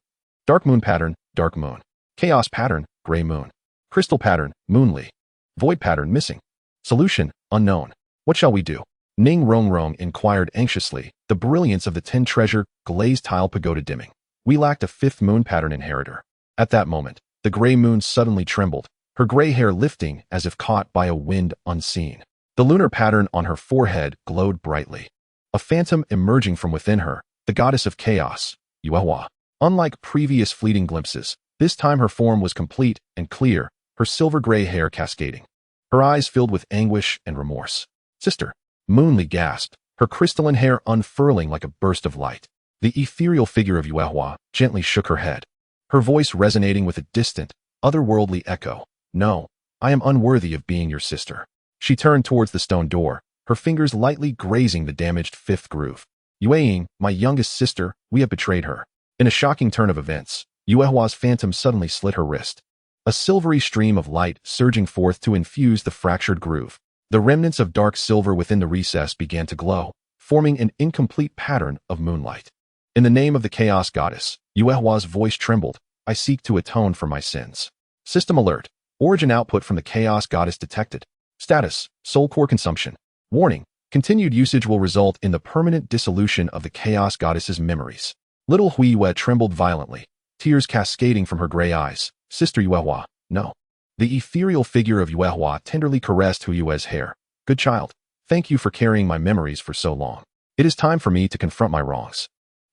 Dark Moon pattern, Dark Moon. Chaos pattern, Gray Moon. Crystal pattern, Moonli. Void pattern missing. Solution, unknown. What shall we do? Ning Rongrong inquired anxiously, the brilliance of the 10 treasure glazed tile pagoda dimming. We lacked a 5th moon pattern inheritor. At that moment, the gray moon suddenly trembled, her gray hair lifting as if caught by a wind unseen. The lunar pattern on her forehead glowed brightly. A phantom emerging from within her, the goddess of chaos, Yuehua. Unlike previous fleeting glimpses, this time her form was complete and clear, her silver-gray hair cascading. Her eyes filled with anguish and remorse. Sister, Moonli gasped, her crystalline hair unfurling like a burst of light. The ethereal figure of Yuehua gently shook her head, her voice resonating with a distant, otherworldly echo. No, I am unworthy of being your sister. She turned towards the stone door, her fingers lightly grazing the damaged 5th groove. Yueying, my youngest sister, we have betrayed her. In a shocking turn of events, Yuehua's phantom suddenly slit her wrist, a silvery stream of light surging forth to infuse the fractured groove. The remnants of dark silver within the recess began to glow, forming an incomplete pattern of moonlight. In the name of the chaos goddess, Yuehua's voice trembled. I seek to atone for my sins. System alert. Origin output from the chaos goddess detected. Status, soul core consumption. Warning, continued usage will result in the permanent dissolution of the chaos goddess's memories. Little Huiyue trembled violently, tears cascading from her gray eyes. Sister Yuehua, no. The ethereal figure of Yuehua tenderly caressed Huiyue's hair. Good child, thank you for carrying my memories for so long. It is time for me to confront my wrongs.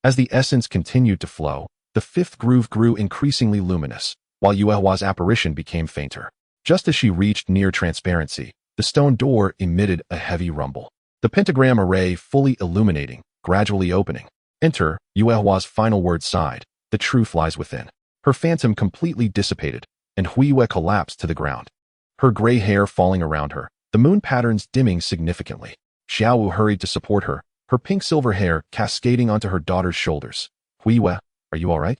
As the essence continued to flow, the 5th groove grew increasingly luminous, while Yuehua's apparition became fainter. Just as she reached near transparency, the stone door emitted a heavy rumble. The pentagram array fully illuminating, gradually opening. Enter, Yuehua's final word sighed. The truth lies within. Her phantom completely dissipated, and Huiyue collapsed to the ground, her gray hair falling around her, the moon patterns dimming significantly. Xiaowu hurried to support her, her pink-silver hair cascading onto her daughter's shoulders. Huiyue, are you all right?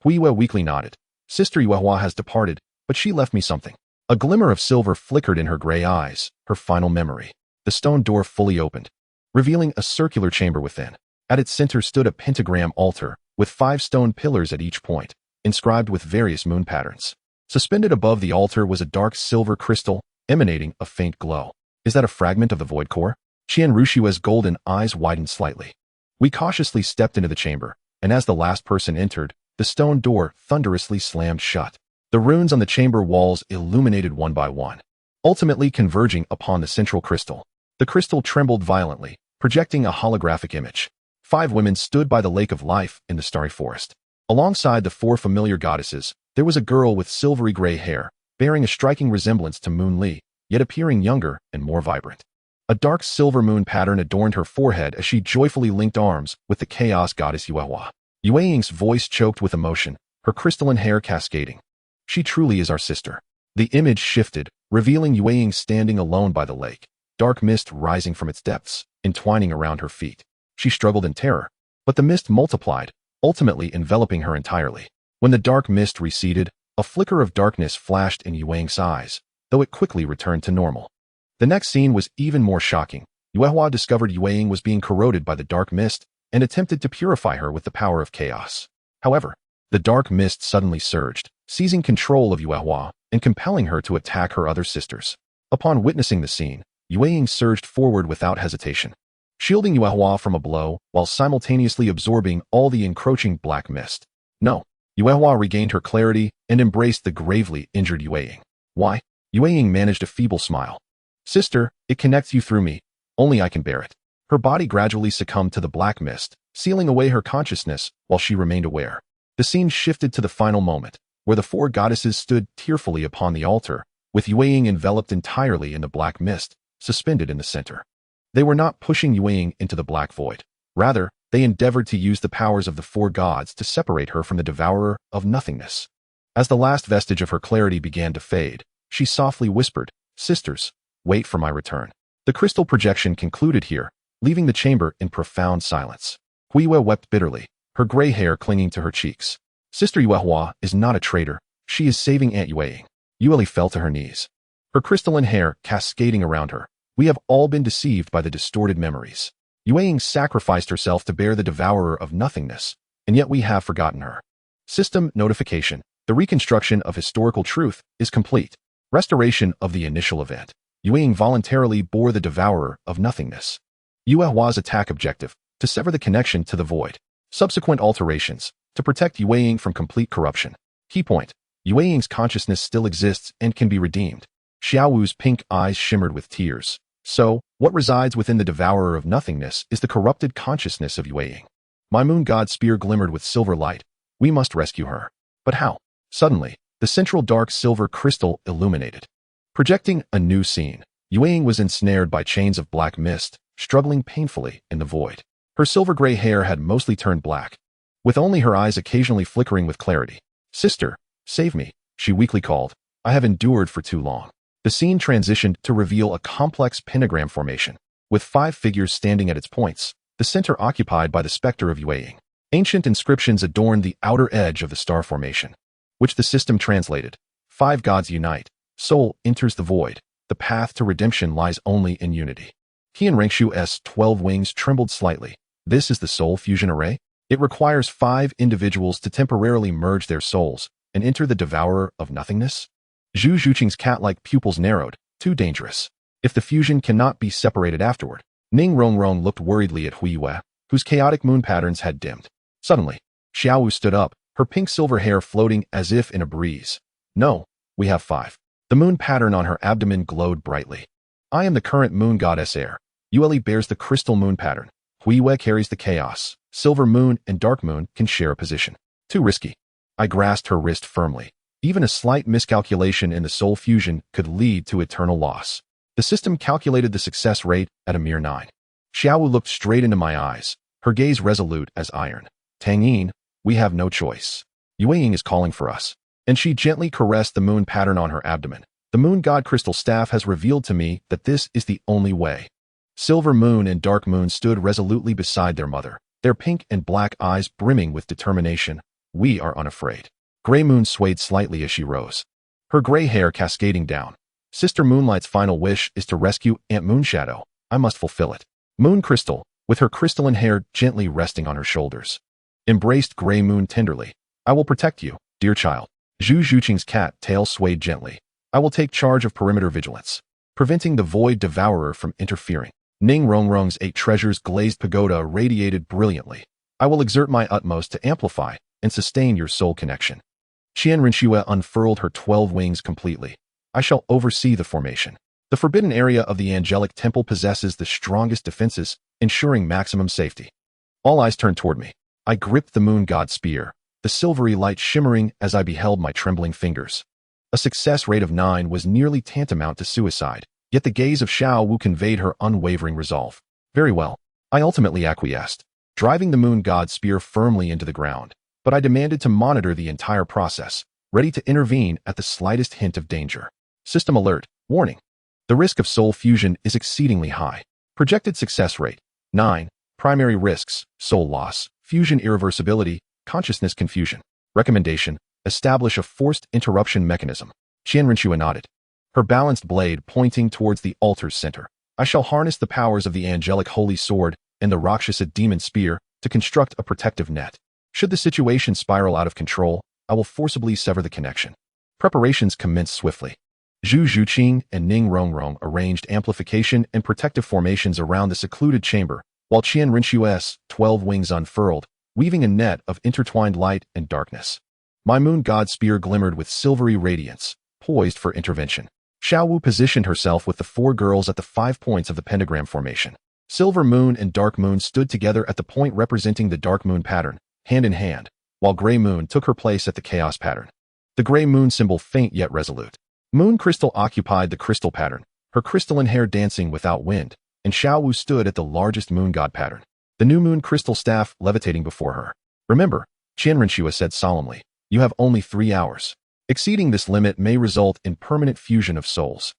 Huiyue weakly nodded. Sister Yuehua has departed, but she left me something. A glimmer of silver flickered in her gray eyes, her final memory. The stone door fully opened, revealing a circular chamber within. At its center stood a pentagram altar, with 5 stone pillars at each point, inscribed with various moon patterns. Suspended above the altar was a dark silver crystal, emanating a faint glow. Is that a fragment of the void core? Qian Rushue's golden eyes widened slightly. We cautiously stepped into the chamber, and as the last person entered, the stone door thunderously slammed shut. The runes on the chamber walls illuminated one by one, ultimately converging upon the central crystal. The crystal trembled violently, projecting a holographic image. 5 women stood by the lake of life in the starry forest. Alongside the 4 familiar goddesses, there was a girl with silvery gray hair, bearing a striking resemblance to Moon Li, yet appearing younger and more vibrant. A dark silver moon pattern adorned her forehead as she joyfully linked arms with the chaos goddess Yuehua. Yueying's voice choked with emotion, her crystalline hair cascading. She truly is our sister. The image shifted, revealing Yueying standing alone by the lake, dark mist rising from its depths, entwining around her feet. She struggled in terror, but the mist multiplied, ultimately enveloping her entirely. When the dark mist receded, a flicker of darkness flashed in Yueying's eyes, though it quickly returned to normal. The next scene was even more shocking. Yuehua discovered Yueying was being corroded by the dark mist and attempted to purify her with the power of chaos. However, the dark mist suddenly surged, seizing control of Yuehua and compelling her to attack her other sisters. Upon witnessing the scene, Yueying surged forward without hesitation, shielding Yuehua from a blow while simultaneously absorbing all the encroaching black mist. No, Yuehua regained her clarity and embraced the gravely injured Yueying. Why? Yueying managed a feeble smile. Sister, it connects you through me. Only I can bear it. Her body gradually succumbed to the black mist, sealing away her consciousness while she remained aware. The scene shifted to the final moment, where the 4 goddesses stood tearfully upon the altar, with Yueying enveloped entirely in the black mist, suspended in the center. They were not pushing Yueying into the black void. Rather, they endeavored to use the powers of the 4 gods to separate her from the devourer of nothingness. As the last vestige of her clarity began to fade, she softly whispered, "Sisters, wait for my return." The crystal projection concluded here, leaving the chamber in profound silence. Huiwe wept bitterly, her gray hair clinging to her cheeks. Sister Yuehua is not a traitor. She is saving Aunt Yueying. Yueli fell to her knees, her crystalline hair cascading around her. We have all been deceived by the distorted memories. Yueying sacrificed herself to bear the devourer of nothingness, and yet we have forgotten her. System notification. The reconstruction of historical truth is complete. Restoration of the initial event. Yueying voluntarily bore the devourer of nothingness. Yuehua's attack objective, to sever the connection to the void. Subsequent alterations, to protect Yueying from complete corruption. Key point. Yueying's consciousness still exists and can be redeemed. Xiaowu's pink eyes shimmered with tears. So, what resides within the devourer of nothingness is the corrupted consciousness of Yueying. My moon god spear glimmered with silver light. We must rescue her. But how? Suddenly, the central dark silver crystal illuminated, projecting a new scene. Yueying was ensnared by chains of black mist, struggling painfully in the void. Her silver-gray hair had mostly turned black, with only her eyes occasionally flickering with clarity. Sister, save me, she weakly called. I have endured for too long. The scene transitioned to reveal a complex pentagram formation, with 5 figures standing at its points, the center occupied by the specter of Yueying. Ancient inscriptions adorned the outer edge of the star formation, which the system translated. 5 gods unite. Soul enters the void. The path to redemption lies only in unity. Qian Rengshu's 12 wings trembled slightly. This is the soul fusion array? It requires 5 individuals to temporarily merge their souls and enter the devourer of nothingness? Zhu Zhuqing's cat-like pupils narrowed. Too dangerous. If the fusion cannot be separated afterward. Ning Rongrong looked worriedly at Huiyue, whose chaotic moon patterns had dimmed. Suddenly, Xiaowu stood up, her pink-silver hair floating as if in a breeze. No, we have 5. The moon pattern on her abdomen glowed brightly. I am the current moon goddess heir. Yueli bears the crystal moon pattern. Huiyue carries the chaos. Silver moon and dark moon can share a position. Too risky. I grasped her wrist firmly. Even a slight miscalculation in the soul fusion could lead to eternal loss. The system calculated the success rate at a mere 9. Xiaowu looked straight into my eyes, her gaze resolute as iron. Tang Yin, we have no choice. Yueying is calling for us. And she gently caressed the moon pattern on her abdomen. The moon god crystal staff has revealed to me that this is the only way. Silver moon and dark moon stood resolutely beside their mother, their pink and black eyes brimming with determination. We are unafraid. Gray moon swayed slightly as she rose, her gray hair cascading down. Sister Moonlight's final wish is to rescue Aunt Moonshadow. I must fulfill it. Moon Crystal, with her crystalline hair gently resting on her shoulders, embraced Gray Moon tenderly. I will protect you, dear child. Zhu Zhuqing's cat tail swayed gently. I will take charge of perimeter vigilance, preventing the void devourer from interfering. Ning Rongrong's 8 treasures glazed pagoda radiated brilliantly. I will exert my utmost to amplify and sustain your soul connection. Qian Renshue unfurled her 12 wings completely. I shall oversee the formation. The forbidden area of the angelic temple possesses the strongest defenses, ensuring maximum safety. All eyes turned toward me. I gripped the moon god spear, the silvery light shimmering as I beheld my trembling fingers. A success rate of 9 was nearly tantamount to suicide, yet the gaze of Xiao Wu conveyed her unwavering resolve. Very well. I ultimately acquiesced, driving the moon god spear firmly into the ground, but I demanded to monitor the entire process, ready to intervene at the slightest hint of danger. System alert. Warning. The risk of soul fusion is exceedingly high. Projected success rate, 9. Primary risks, soul loss, fusion irreversibility, consciousness confusion. Recommendation, establish a forced interruption mechanism. Qianrenxue nodded, her balanced blade pointing towards the altar's center. I shall harness the powers of the angelic holy sword and the Rakshasa demon spear to construct a protective net. Should the situation spiral out of control, I will forcibly sever the connection. Preparations commenced swiftly. Zhu Zhuqing and Ning Rongrong arranged amplification and protective formations around the secluded chamber, while Qianrenxue's 12 wings unfurled, weaving a net of intertwined light and darkness. My moon god spear glimmered with silvery radiance, poised for intervention. Xiao Wu positioned herself with the 4 girls at the 5 points of the pentagram formation. Silver moon and dark moon stood together at the point representing the dark moon pattern, hand in hand, while gray moon took her place at the chaos pattern. The gray moon symbol faint yet resolute. Moon crystal occupied the crystal pattern, her crystalline hair dancing without wind, and Xiao Wu stood at the largest moon god pattern, the new moon crystal staff levitating before her. Remember, Qianrenxue said solemnly, you have only 3 hours. Exceeding this limit may result in permanent fusion of souls.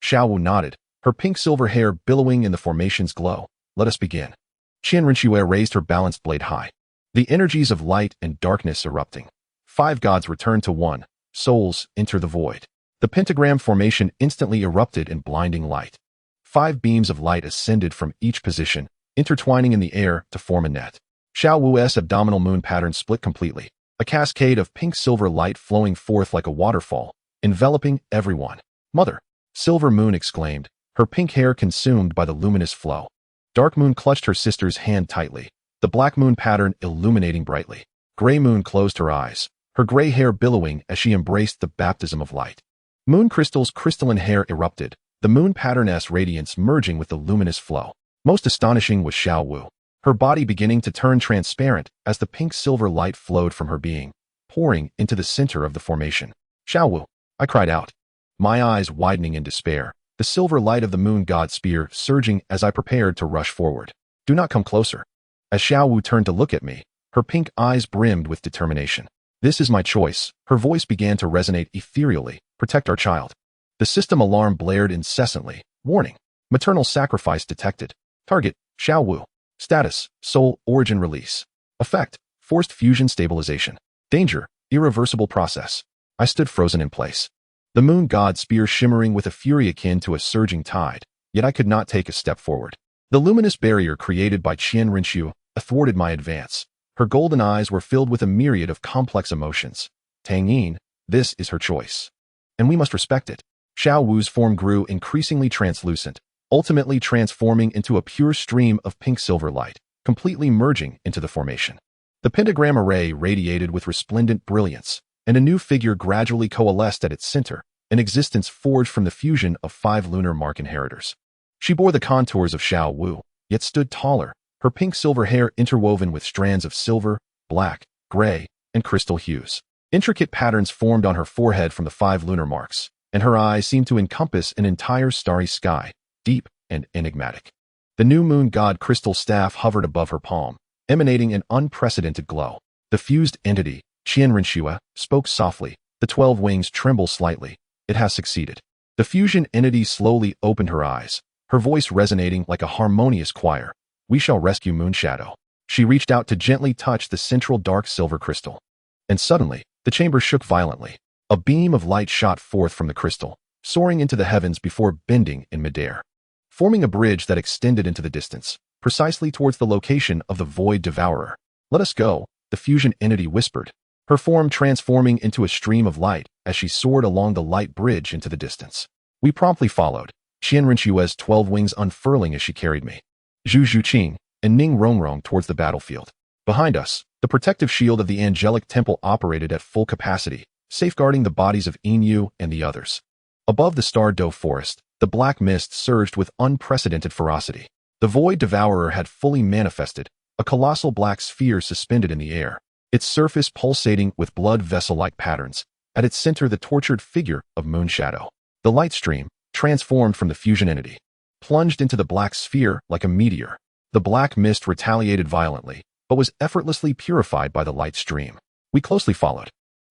Xiao Wu nodded, her pink-silver hair billowing in the formation's glow. Let us begin. Qianrenxue raised her balanced blade high, the energies of light and darkness erupting. 5 gods returned to 1, souls enter the void. The pentagram formation instantly erupted in blinding light. 5 beams of light ascended from each position, intertwining in the air to form a net. Xiao Wu's abdominal moon pattern split completely, a cascade of pink-silver light flowing forth like a waterfall, enveloping everyone. Mother! Silver Moon exclaimed, her pink hair consumed by the luminous flow. Dark Moon clutched her sister's hand tightly, the black moon pattern illuminating brightly. Gray Moon closed her eyes, her gray hair billowing as she embraced the baptism of light. Moon Crystal's crystalline hair erupted, the moon pattern's radiance merging with the luminous flow. Most astonishing was Xiao Wu, her body beginning to turn transparent as the pink-silver light flowed from her being, pouring into the center of the formation. Xiao Wu, I cried out, my eyes widening in despair, the silver light of the moon god spear surging as I prepared to rush forward. Do not come closer. As Xiao Wu turned to look at me, her pink eyes brimmed with determination. This is my choice. Her voice began to resonate ethereally. Protect our child. The system alarm blared incessantly. Warning. Maternal sacrifice detected. Target, Xiao Wu. Status, soul origin release. Effect, forced fusion stabilization. Danger, irreversible process. I stood frozen in place. The moon god spear shimmering with a fury akin to a surging tide, yet I could not take a step forward. The luminous barrier created by Qianrenxue thwarted my advance. Her golden eyes were filled with a myriad of complex emotions. Tang Yin, this is her choice, and we must respect it. Xiao Wu's form grew increasingly translucent, ultimately transforming into a pure stream of pink-silver light, completely merging into the formation. The pentagram array radiated with resplendent brilliance, and a new figure gradually coalesced at its center, an existence forged from the fusion of 5 lunar mark inheritors. She bore the contours of Xiao Wu, yet stood taller, her pink-silver hair interwoven with strands of silver, black, gray, and crystal hues. Intricate patterns formed on her forehead from the 5 lunar marks, and her eyes seemed to encompass an entire starry sky, deep and enigmatic. The new moon god crystal staff hovered above her palm, emanating an unprecedented glow. The fused entity, Qianrenxue, spoke softly, the 12 wings tremble slightly. It has succeeded. The fusion entity slowly opened her eyes, her voice resonating like a harmonious choir. We shall rescue Moonshadow. She reached out to gently touch the central dark silver crystal. And suddenly, the chamber shook violently. A beam of light shot forth from the crystal, soaring into the heavens before bending in midair, forming a bridge that extended into the distance, precisely towards the location of the Void Devourer. Let us go, the fusion entity whispered, her form transforming into a stream of light as she soared along the light bridge into the distance. We promptly followed, Qianrenxue's 12 wings unfurling as she carried me, Zhu Zhuqing, and Ning Rongrong towards the battlefield. Behind us, the protective shield of the angelic temple operated at full capacity, safeguarding the bodies of Yin Yu and the others. Above the star-doe forest, the black mist surged with unprecedented ferocity. The void devourer had fully manifested, a colossal black sphere suspended in the air, its surface pulsating with blood vessel-like patterns. At its center, the tortured figure of Moonshadow. The light stream, transformed from the fusion entity, plunged into the black sphere like a meteor. The black mist retaliated violently, but was effortlessly purified by the light stream. We closely followed.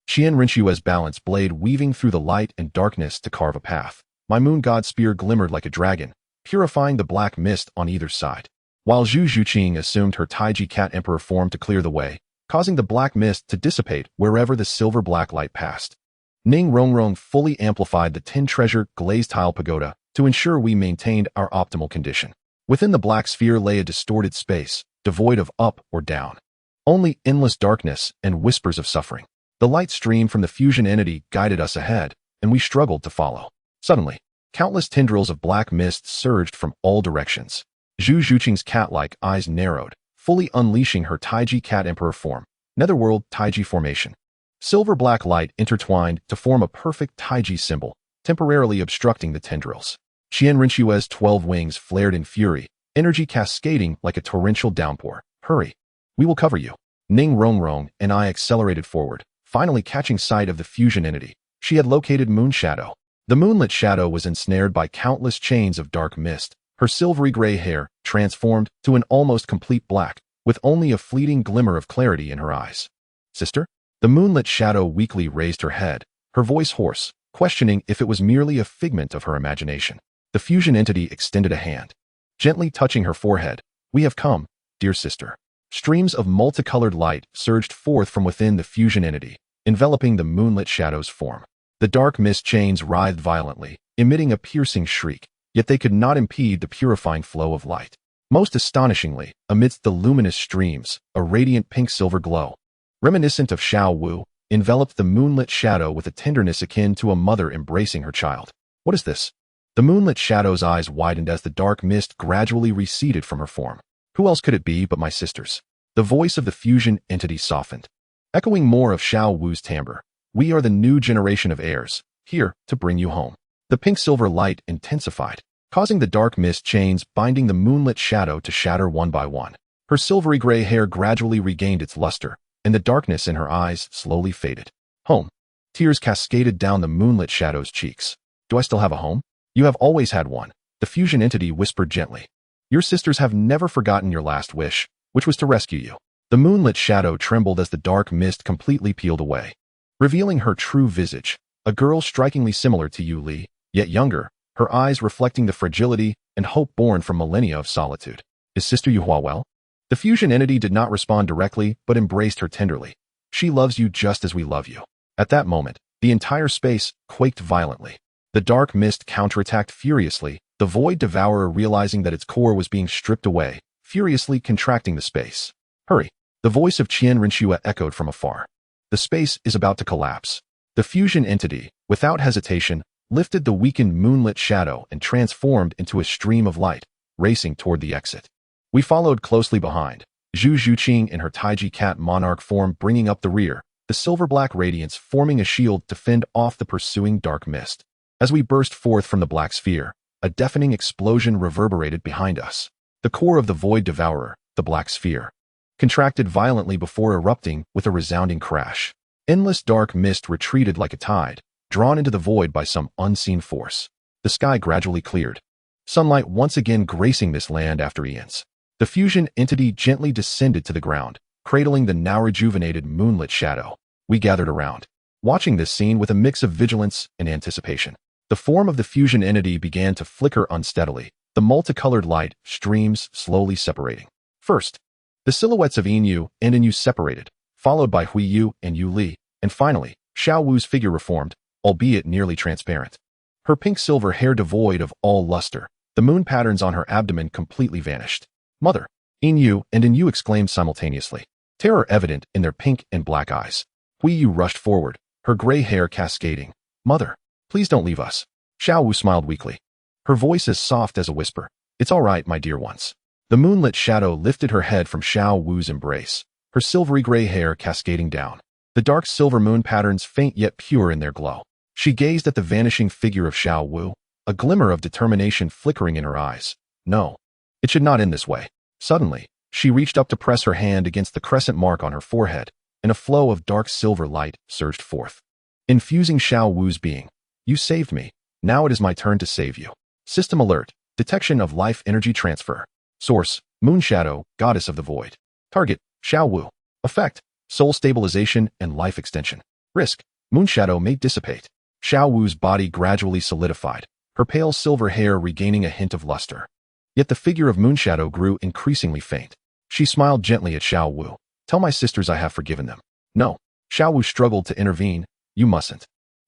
Qian Rinshua's balance blade weaving through the light and darkness to carve a path. My moon god spear glimmered like a dragon, purifying the black mist on either side. While Zhu Zhuqing assumed her Taiji cat emperor form to clear the way, causing the black mist to dissipate wherever the silver-black light passed. Ning Rongrong fully amplified the tin treasure glazed tile pagoda to ensure we maintained our optimal condition. Within the black sphere lay a distorted space, devoid of up or down. Only endless darkness and whispers of suffering. The light stream from the fusion entity guided us ahead, and we struggled to follow. Suddenly, countless tendrils of black mist surged from all directions. Zhu Zhuqing's cat-like eyes narrowed, fully unleashing her Taiji cat emperor form, netherworld Taiji formation. Silver-black light intertwined to form a perfect Taiji symbol, temporarily obstructing the tendrils. Qian Rinshua's 12 wings flared in fury, energy cascading like a torrential downpour. Hurry! We will cover you. Ning Rongrong and I accelerated forward, finally catching sight of the fusion entity. She had located Moonshadow. The moonlit shadow was ensnared by countless chains of dark mist, her silvery gray hair transformed to an almost complete black, with only a fleeting glimmer of clarity in her eyes. Sister? The moonlit shadow weakly raised her head, her voice hoarse, questioning if it was merely a figment of her imagination. The fusion entity extended a hand, gently touching her forehead. We have come, dear sister. Streams of multicolored light surged forth from within the fusion entity, enveloping the moonlit shadow's form. The dark mist chains writhed violently, emitting a piercing shriek, yet they could not impede the purifying flow of light. Most astonishingly, amidst the luminous streams, a radiant pink-silver glow, reminiscent of Xiao Wu, enveloped the moonlit shadow with a tenderness akin to a mother embracing her child. What is this? The moonlit shadow's eyes widened as the dark mist gradually receded from her form. Who else could it be but my sisters? The voice of the fusion entity softened, echoing more of Xiao Wu's timbre. We are the new generation of heirs, here to bring you home. The pink-silver light intensified, causing the dark mist chains binding the moonlit shadow to shatter one by one. Her silvery gray hair gradually regained its luster, and the darkness in her eyes slowly faded. Home. Tears cascaded down the moonlit shadow's cheeks. Do I still have a home? You have always had one, the fusion entity whispered gently. Your sisters have never forgotten your last wish, which was to rescue you. The moonlit shadow trembled as the dark mist completely peeled away, revealing her true visage, a girl strikingly similar to Yu Li, yet younger, her eyes reflecting the fragility and hope born from millennia of solitude. Is Sister Yuhua well? The fusion entity did not respond directly, but embraced her tenderly. She loves you just as we love you. At that moment, the entire space quaked violently. The dark mist counterattacked furiously, the void devourer realizing that its core was being stripped away, furiously contracting the space. Hurry! The voice of Qian Rinshua echoed from afar. The space is about to collapse. The fusion entity, without hesitation, lifted the weakened moonlit shadow and transformed into a stream of light, racing toward the exit. We followed closely behind, Zhu Zhuqing in her Taiji cat monarch form bringing up the rear, the silver-black radiance forming a shield to fend off the pursuing dark mist. As we burst forth from the black sphere, a deafening explosion reverberated behind us. The core of the void devourer, the black sphere, contracted violently before erupting with a resounding crash. Endless dark mist retreated like a tide, drawn into the void by some unseen force. The sky gradually cleared, sunlight once again gracing this land after eons. The fusion entity gently descended to the ground, cradling the now rejuvenated moonlit shadow. We gathered around, watching this scene with a mix of vigilance and anticipation. The form of the fusion entity began to flicker unsteadily, the multicolored light streams slowly separating. First, the silhouettes of Yin and Yin separated, followed by Hui Yu and Yu Li, and finally, Xiao Wu's figure reformed, albeit nearly transparent. Her pink-silver hair devoid of all luster, the moon patterns on her abdomen completely vanished. Mother! Yin and Yin exclaimed simultaneously, terror evident in their pink and black eyes. Hui Yu rushed forward, her gray hair cascading. Mother! Please don't leave us. Xiao Wu smiled weakly, her voice as soft as a whisper. It's all right, my dear ones. The moonlit shadow lifted her head from Xiao Wu's embrace, her silvery gray hair cascading down. The dark silver moon patterns faint yet pure in their glow. She gazed at the vanishing figure of Xiao Wu, a glimmer of determination flickering in her eyes. No, it should not end this way. Suddenly, she reached up to press her hand against the crescent mark on her forehead, and a flow of dark silver light surged forth, infusing Xiao Wu's being. You saved me. Now it is my turn to save you. System alert. Detection of life energy transfer. Source: Moon Shadow, Goddess of the Void. Target: Xiao Wu. Effect: soul stabilization and life extension. Risk: Moon Shadow may dissipate. Xiao Wu's body gradually solidified, her pale silver hair regaining a hint of luster. Yet the figure of Moon Shadow grew increasingly faint. She smiled gently at Xiao Wu. Tell my sisters I have forgiven them. No. Xiao Wu struggled to intervene. You mustn't.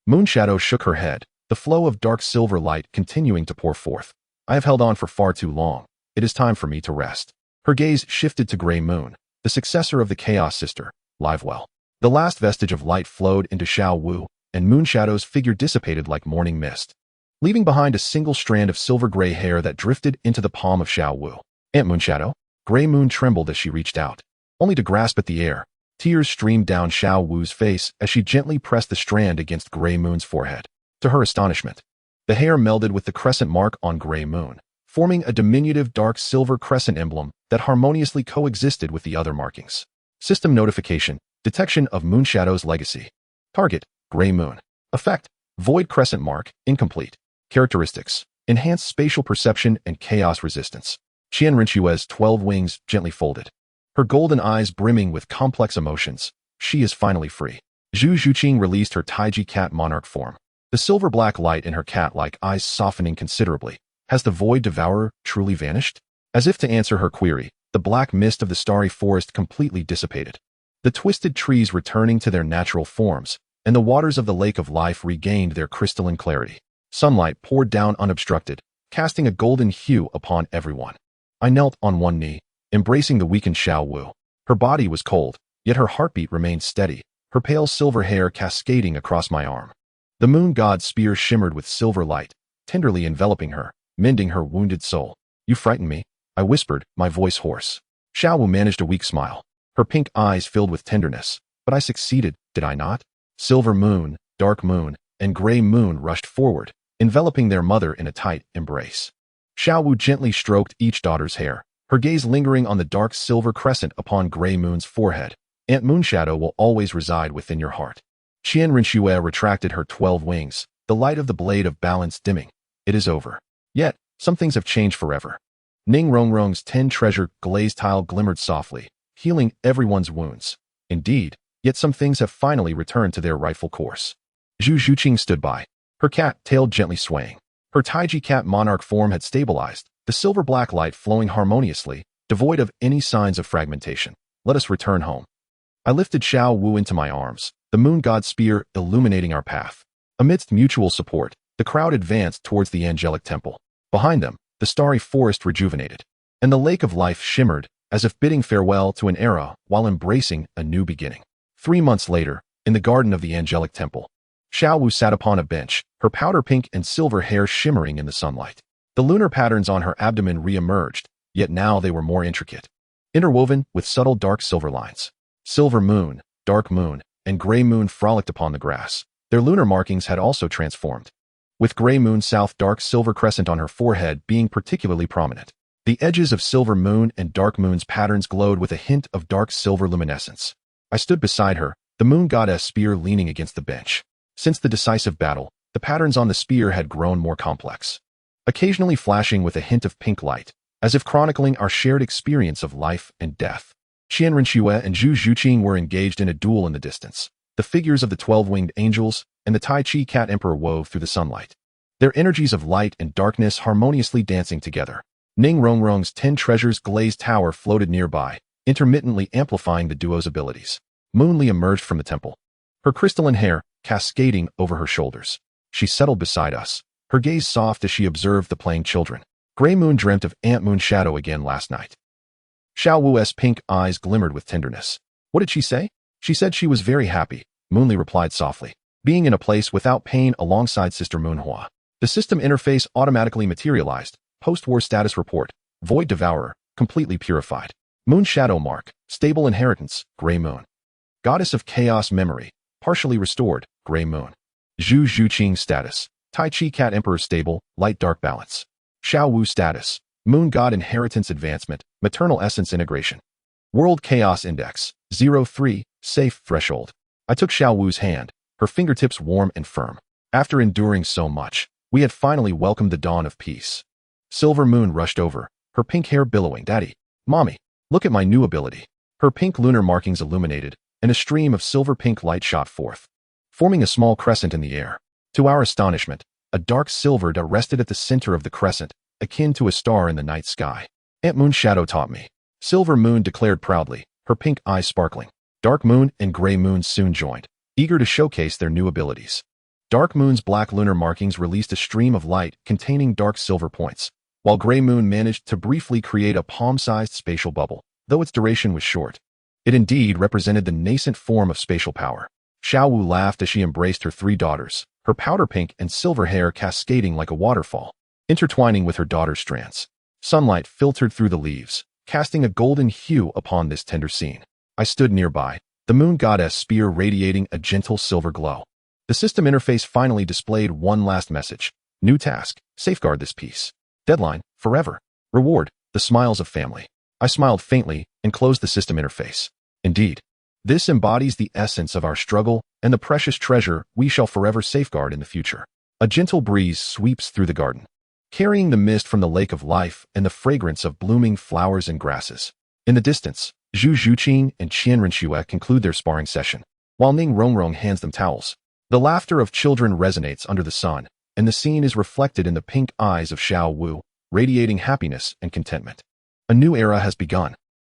Moon Shadow shook her head, the flow of dark silver light continuing to pour forth. I have held on for far too long. It is time for me to rest. Her gaze shifted to Grey Moon, the successor of the Chaos Sister, Livewell. The last vestige of light flowed into Xiao Wu, and Moon Shadow's figure dissipated like morning mist, leaving behind a single strand of silver-gray hair that drifted into the palm of Xiao Wu. Aunt Moon Shadow? Grey Moon trembled as she reached out, only to grasp at the air. Tears streamed down Xiao Wu's face as she gently pressed the strand against Grey Moon's forehead. To her astonishment, the hair melded with the crescent mark on Grey Moon, forming a diminutive dark silver crescent emblem that harmoniously coexisted with the other markings. System notification: detection of Moon Shadow's legacy. Target: Grey Moon. Effect: void crescent mark, incomplete. Characteristics: enhanced spatial perception and chaos resistance. Qian Rinxue's 12 wings gently folded, her golden eyes brimming with complex emotions. She is finally free. Zhu Zhuqing released her Taiji cat monarch form, the silver-black light in her cat-like eyes softening considerably. Has the void devourer truly vanished? As if to answer her query, the black mist of the starry forest completely dissipated, the twisted trees returning to their natural forms, and the waters of the lake of life regained their crystalline clarity. Sunlight poured down unobstructed, casting a golden hue upon everyone. I knelt on one knee, embracing the weakened Xiao Wu. Her body was cold, yet her heartbeat remained steady, her pale silver hair cascading across my arm. The moon god's spear shimmered with silver light, tenderly enveloping her, mending her wounded soul. You frighten me, I whispered, my voice hoarse. Xiao Wu managed a weak smile, her pink eyes filled with tenderness. But I succeeded, did I not? Silver moon, dark moon, and gray moon rushed forward, enveloping their mother in a tight embrace. Xiao Wu gently stroked each daughter's hair, her gaze lingering on the dark silver crescent upon Grey Moon's forehead. Aunt Moon Shadow will always reside within your heart. Qian Rinxue retracted her 12 wings, the light of the blade of balance dimming. It is over. Yet, some things have changed forever. Ning Rongrong's 10 treasure glazed tile glimmered softly, healing everyone's wounds. Indeed, yet some things have finally returned to their rightful course. Zhu Zhuqing stood by, her cat tail gently swaying. Her Taiji cat monarch form had stabilized, the silver-black light flowing harmoniously, devoid of any signs of fragmentation. Let us return home. I lifted Xiao Wu into my arms, the moon god's spear illuminating our path. Amidst mutual support, the crowd advanced towards the angelic temple. Behind them, the starry forest rejuvenated, and the lake of life shimmered, as if bidding farewell to an era while embracing a new beginning. 3 months later, in the garden of the angelic temple, Xiao Wu sat upon a bench, her powder pink and silver hair shimmering in the sunlight. The lunar patterns on her abdomen re-emerged, yet now they were more intricate, interwoven with subtle dark silver lines. Silver moon, dark moon, and gray moon frolicked upon the grass. Their lunar markings had also transformed, with gray moon south dark silver crescent on her forehead being particularly prominent. The edges of silver moon and dark moon's patterns glowed with a hint of dark silver luminescence. I stood beside her, the moon goddess spear leaning against the bench. Since the decisive battle, the patterns on the spear had grown more complex, occasionally flashing with a hint of pink light, as if chronicling our shared experience of life and death. Qian Rinxue and Zhu Zhuqing were engaged in a duel in the distance. The figures of the 12-winged angels and the Tai Chi cat emperor wove through the sunlight, their energies of light and darkness harmoniously dancing together. Ning Rongrong's 10 treasures glazed tower floated nearby, intermittently amplifying the duo's abilities. Moonli emerged from the temple, her crystalline hair cascading over her shoulders. She settled beside us, her gaze soft as she observed the playing children. Grey Moon dreamt of Aunt Moon Shadow again last night. Xiao Wu's pink eyes glimmered with tenderness. What did she say? She said she was very happy, Moonli replied softly, being in a place without pain alongside Sister Moonhua. The system interface automatically materialized. Post-war status report. Void Devourer, completely purified. Moon Shadow mark, stable inheritance, Grey Moon. Goddess of Chaos memory, partially restored, Grey Moon. Zhu Zhuqing status. Tai Chi Cat Emperor stable, light dark balance. Xiao Wu status. Moon God inheritance advancement, maternal essence integration. World Chaos Index, 03, safe threshold. I took Xiao Wu's hand, her fingertips warm and firm. After enduring so much, we had finally welcomed the dawn of peace. Silver Moon rushed over, her pink hair billowing. Daddy, Mommy, look at my new ability. Her pink lunar markings illuminated, and a stream of silver-pink light shot forth, forming a small crescent in the air. To our astonishment, a dark silver dot rested at the center of the crescent, akin to a star in the night sky. Aunt Moon's shadow taught me. Silver Moon declared proudly, her pink eyes sparkling. Dark Moon and Gray Moon soon joined, eager to showcase their new abilities. Dark Moon's black lunar markings released a stream of light containing dark silver points, while Gray Moon managed to briefly create a palm-sized spatial bubble, though its duration was short. It indeed represented the nascent form of spatial power. Xiao Wu laughed as she embraced her three daughters, her powder pink and silver hair cascading like a waterfall, intertwining with her daughter's strands. Sunlight filtered through the leaves, casting a golden hue upon this tender scene. I stood nearby, the moon goddess spear radiating a gentle silver glow. The system interface finally displayed one last message. New task, safeguard this piece. Deadline, forever. Reward, the smiles of family. I smiled faintly and closed the system interface. Indeed, this embodies the essence of our struggle and the precious treasure we shall forever safeguard in the future. A gentle breeze sweeps through the garden, carrying the mist from the lake of life and the fragrance of blooming flowers and grasses. In the distance, Zhu Zhuqing and Qian Renxue conclude their sparring session, while Ning Rongrong hands them towels. The laughter of children resonates under the sun, and the scene is reflected in the pink eyes of Xiao Wu, radiating happiness and contentment. A new era has begun.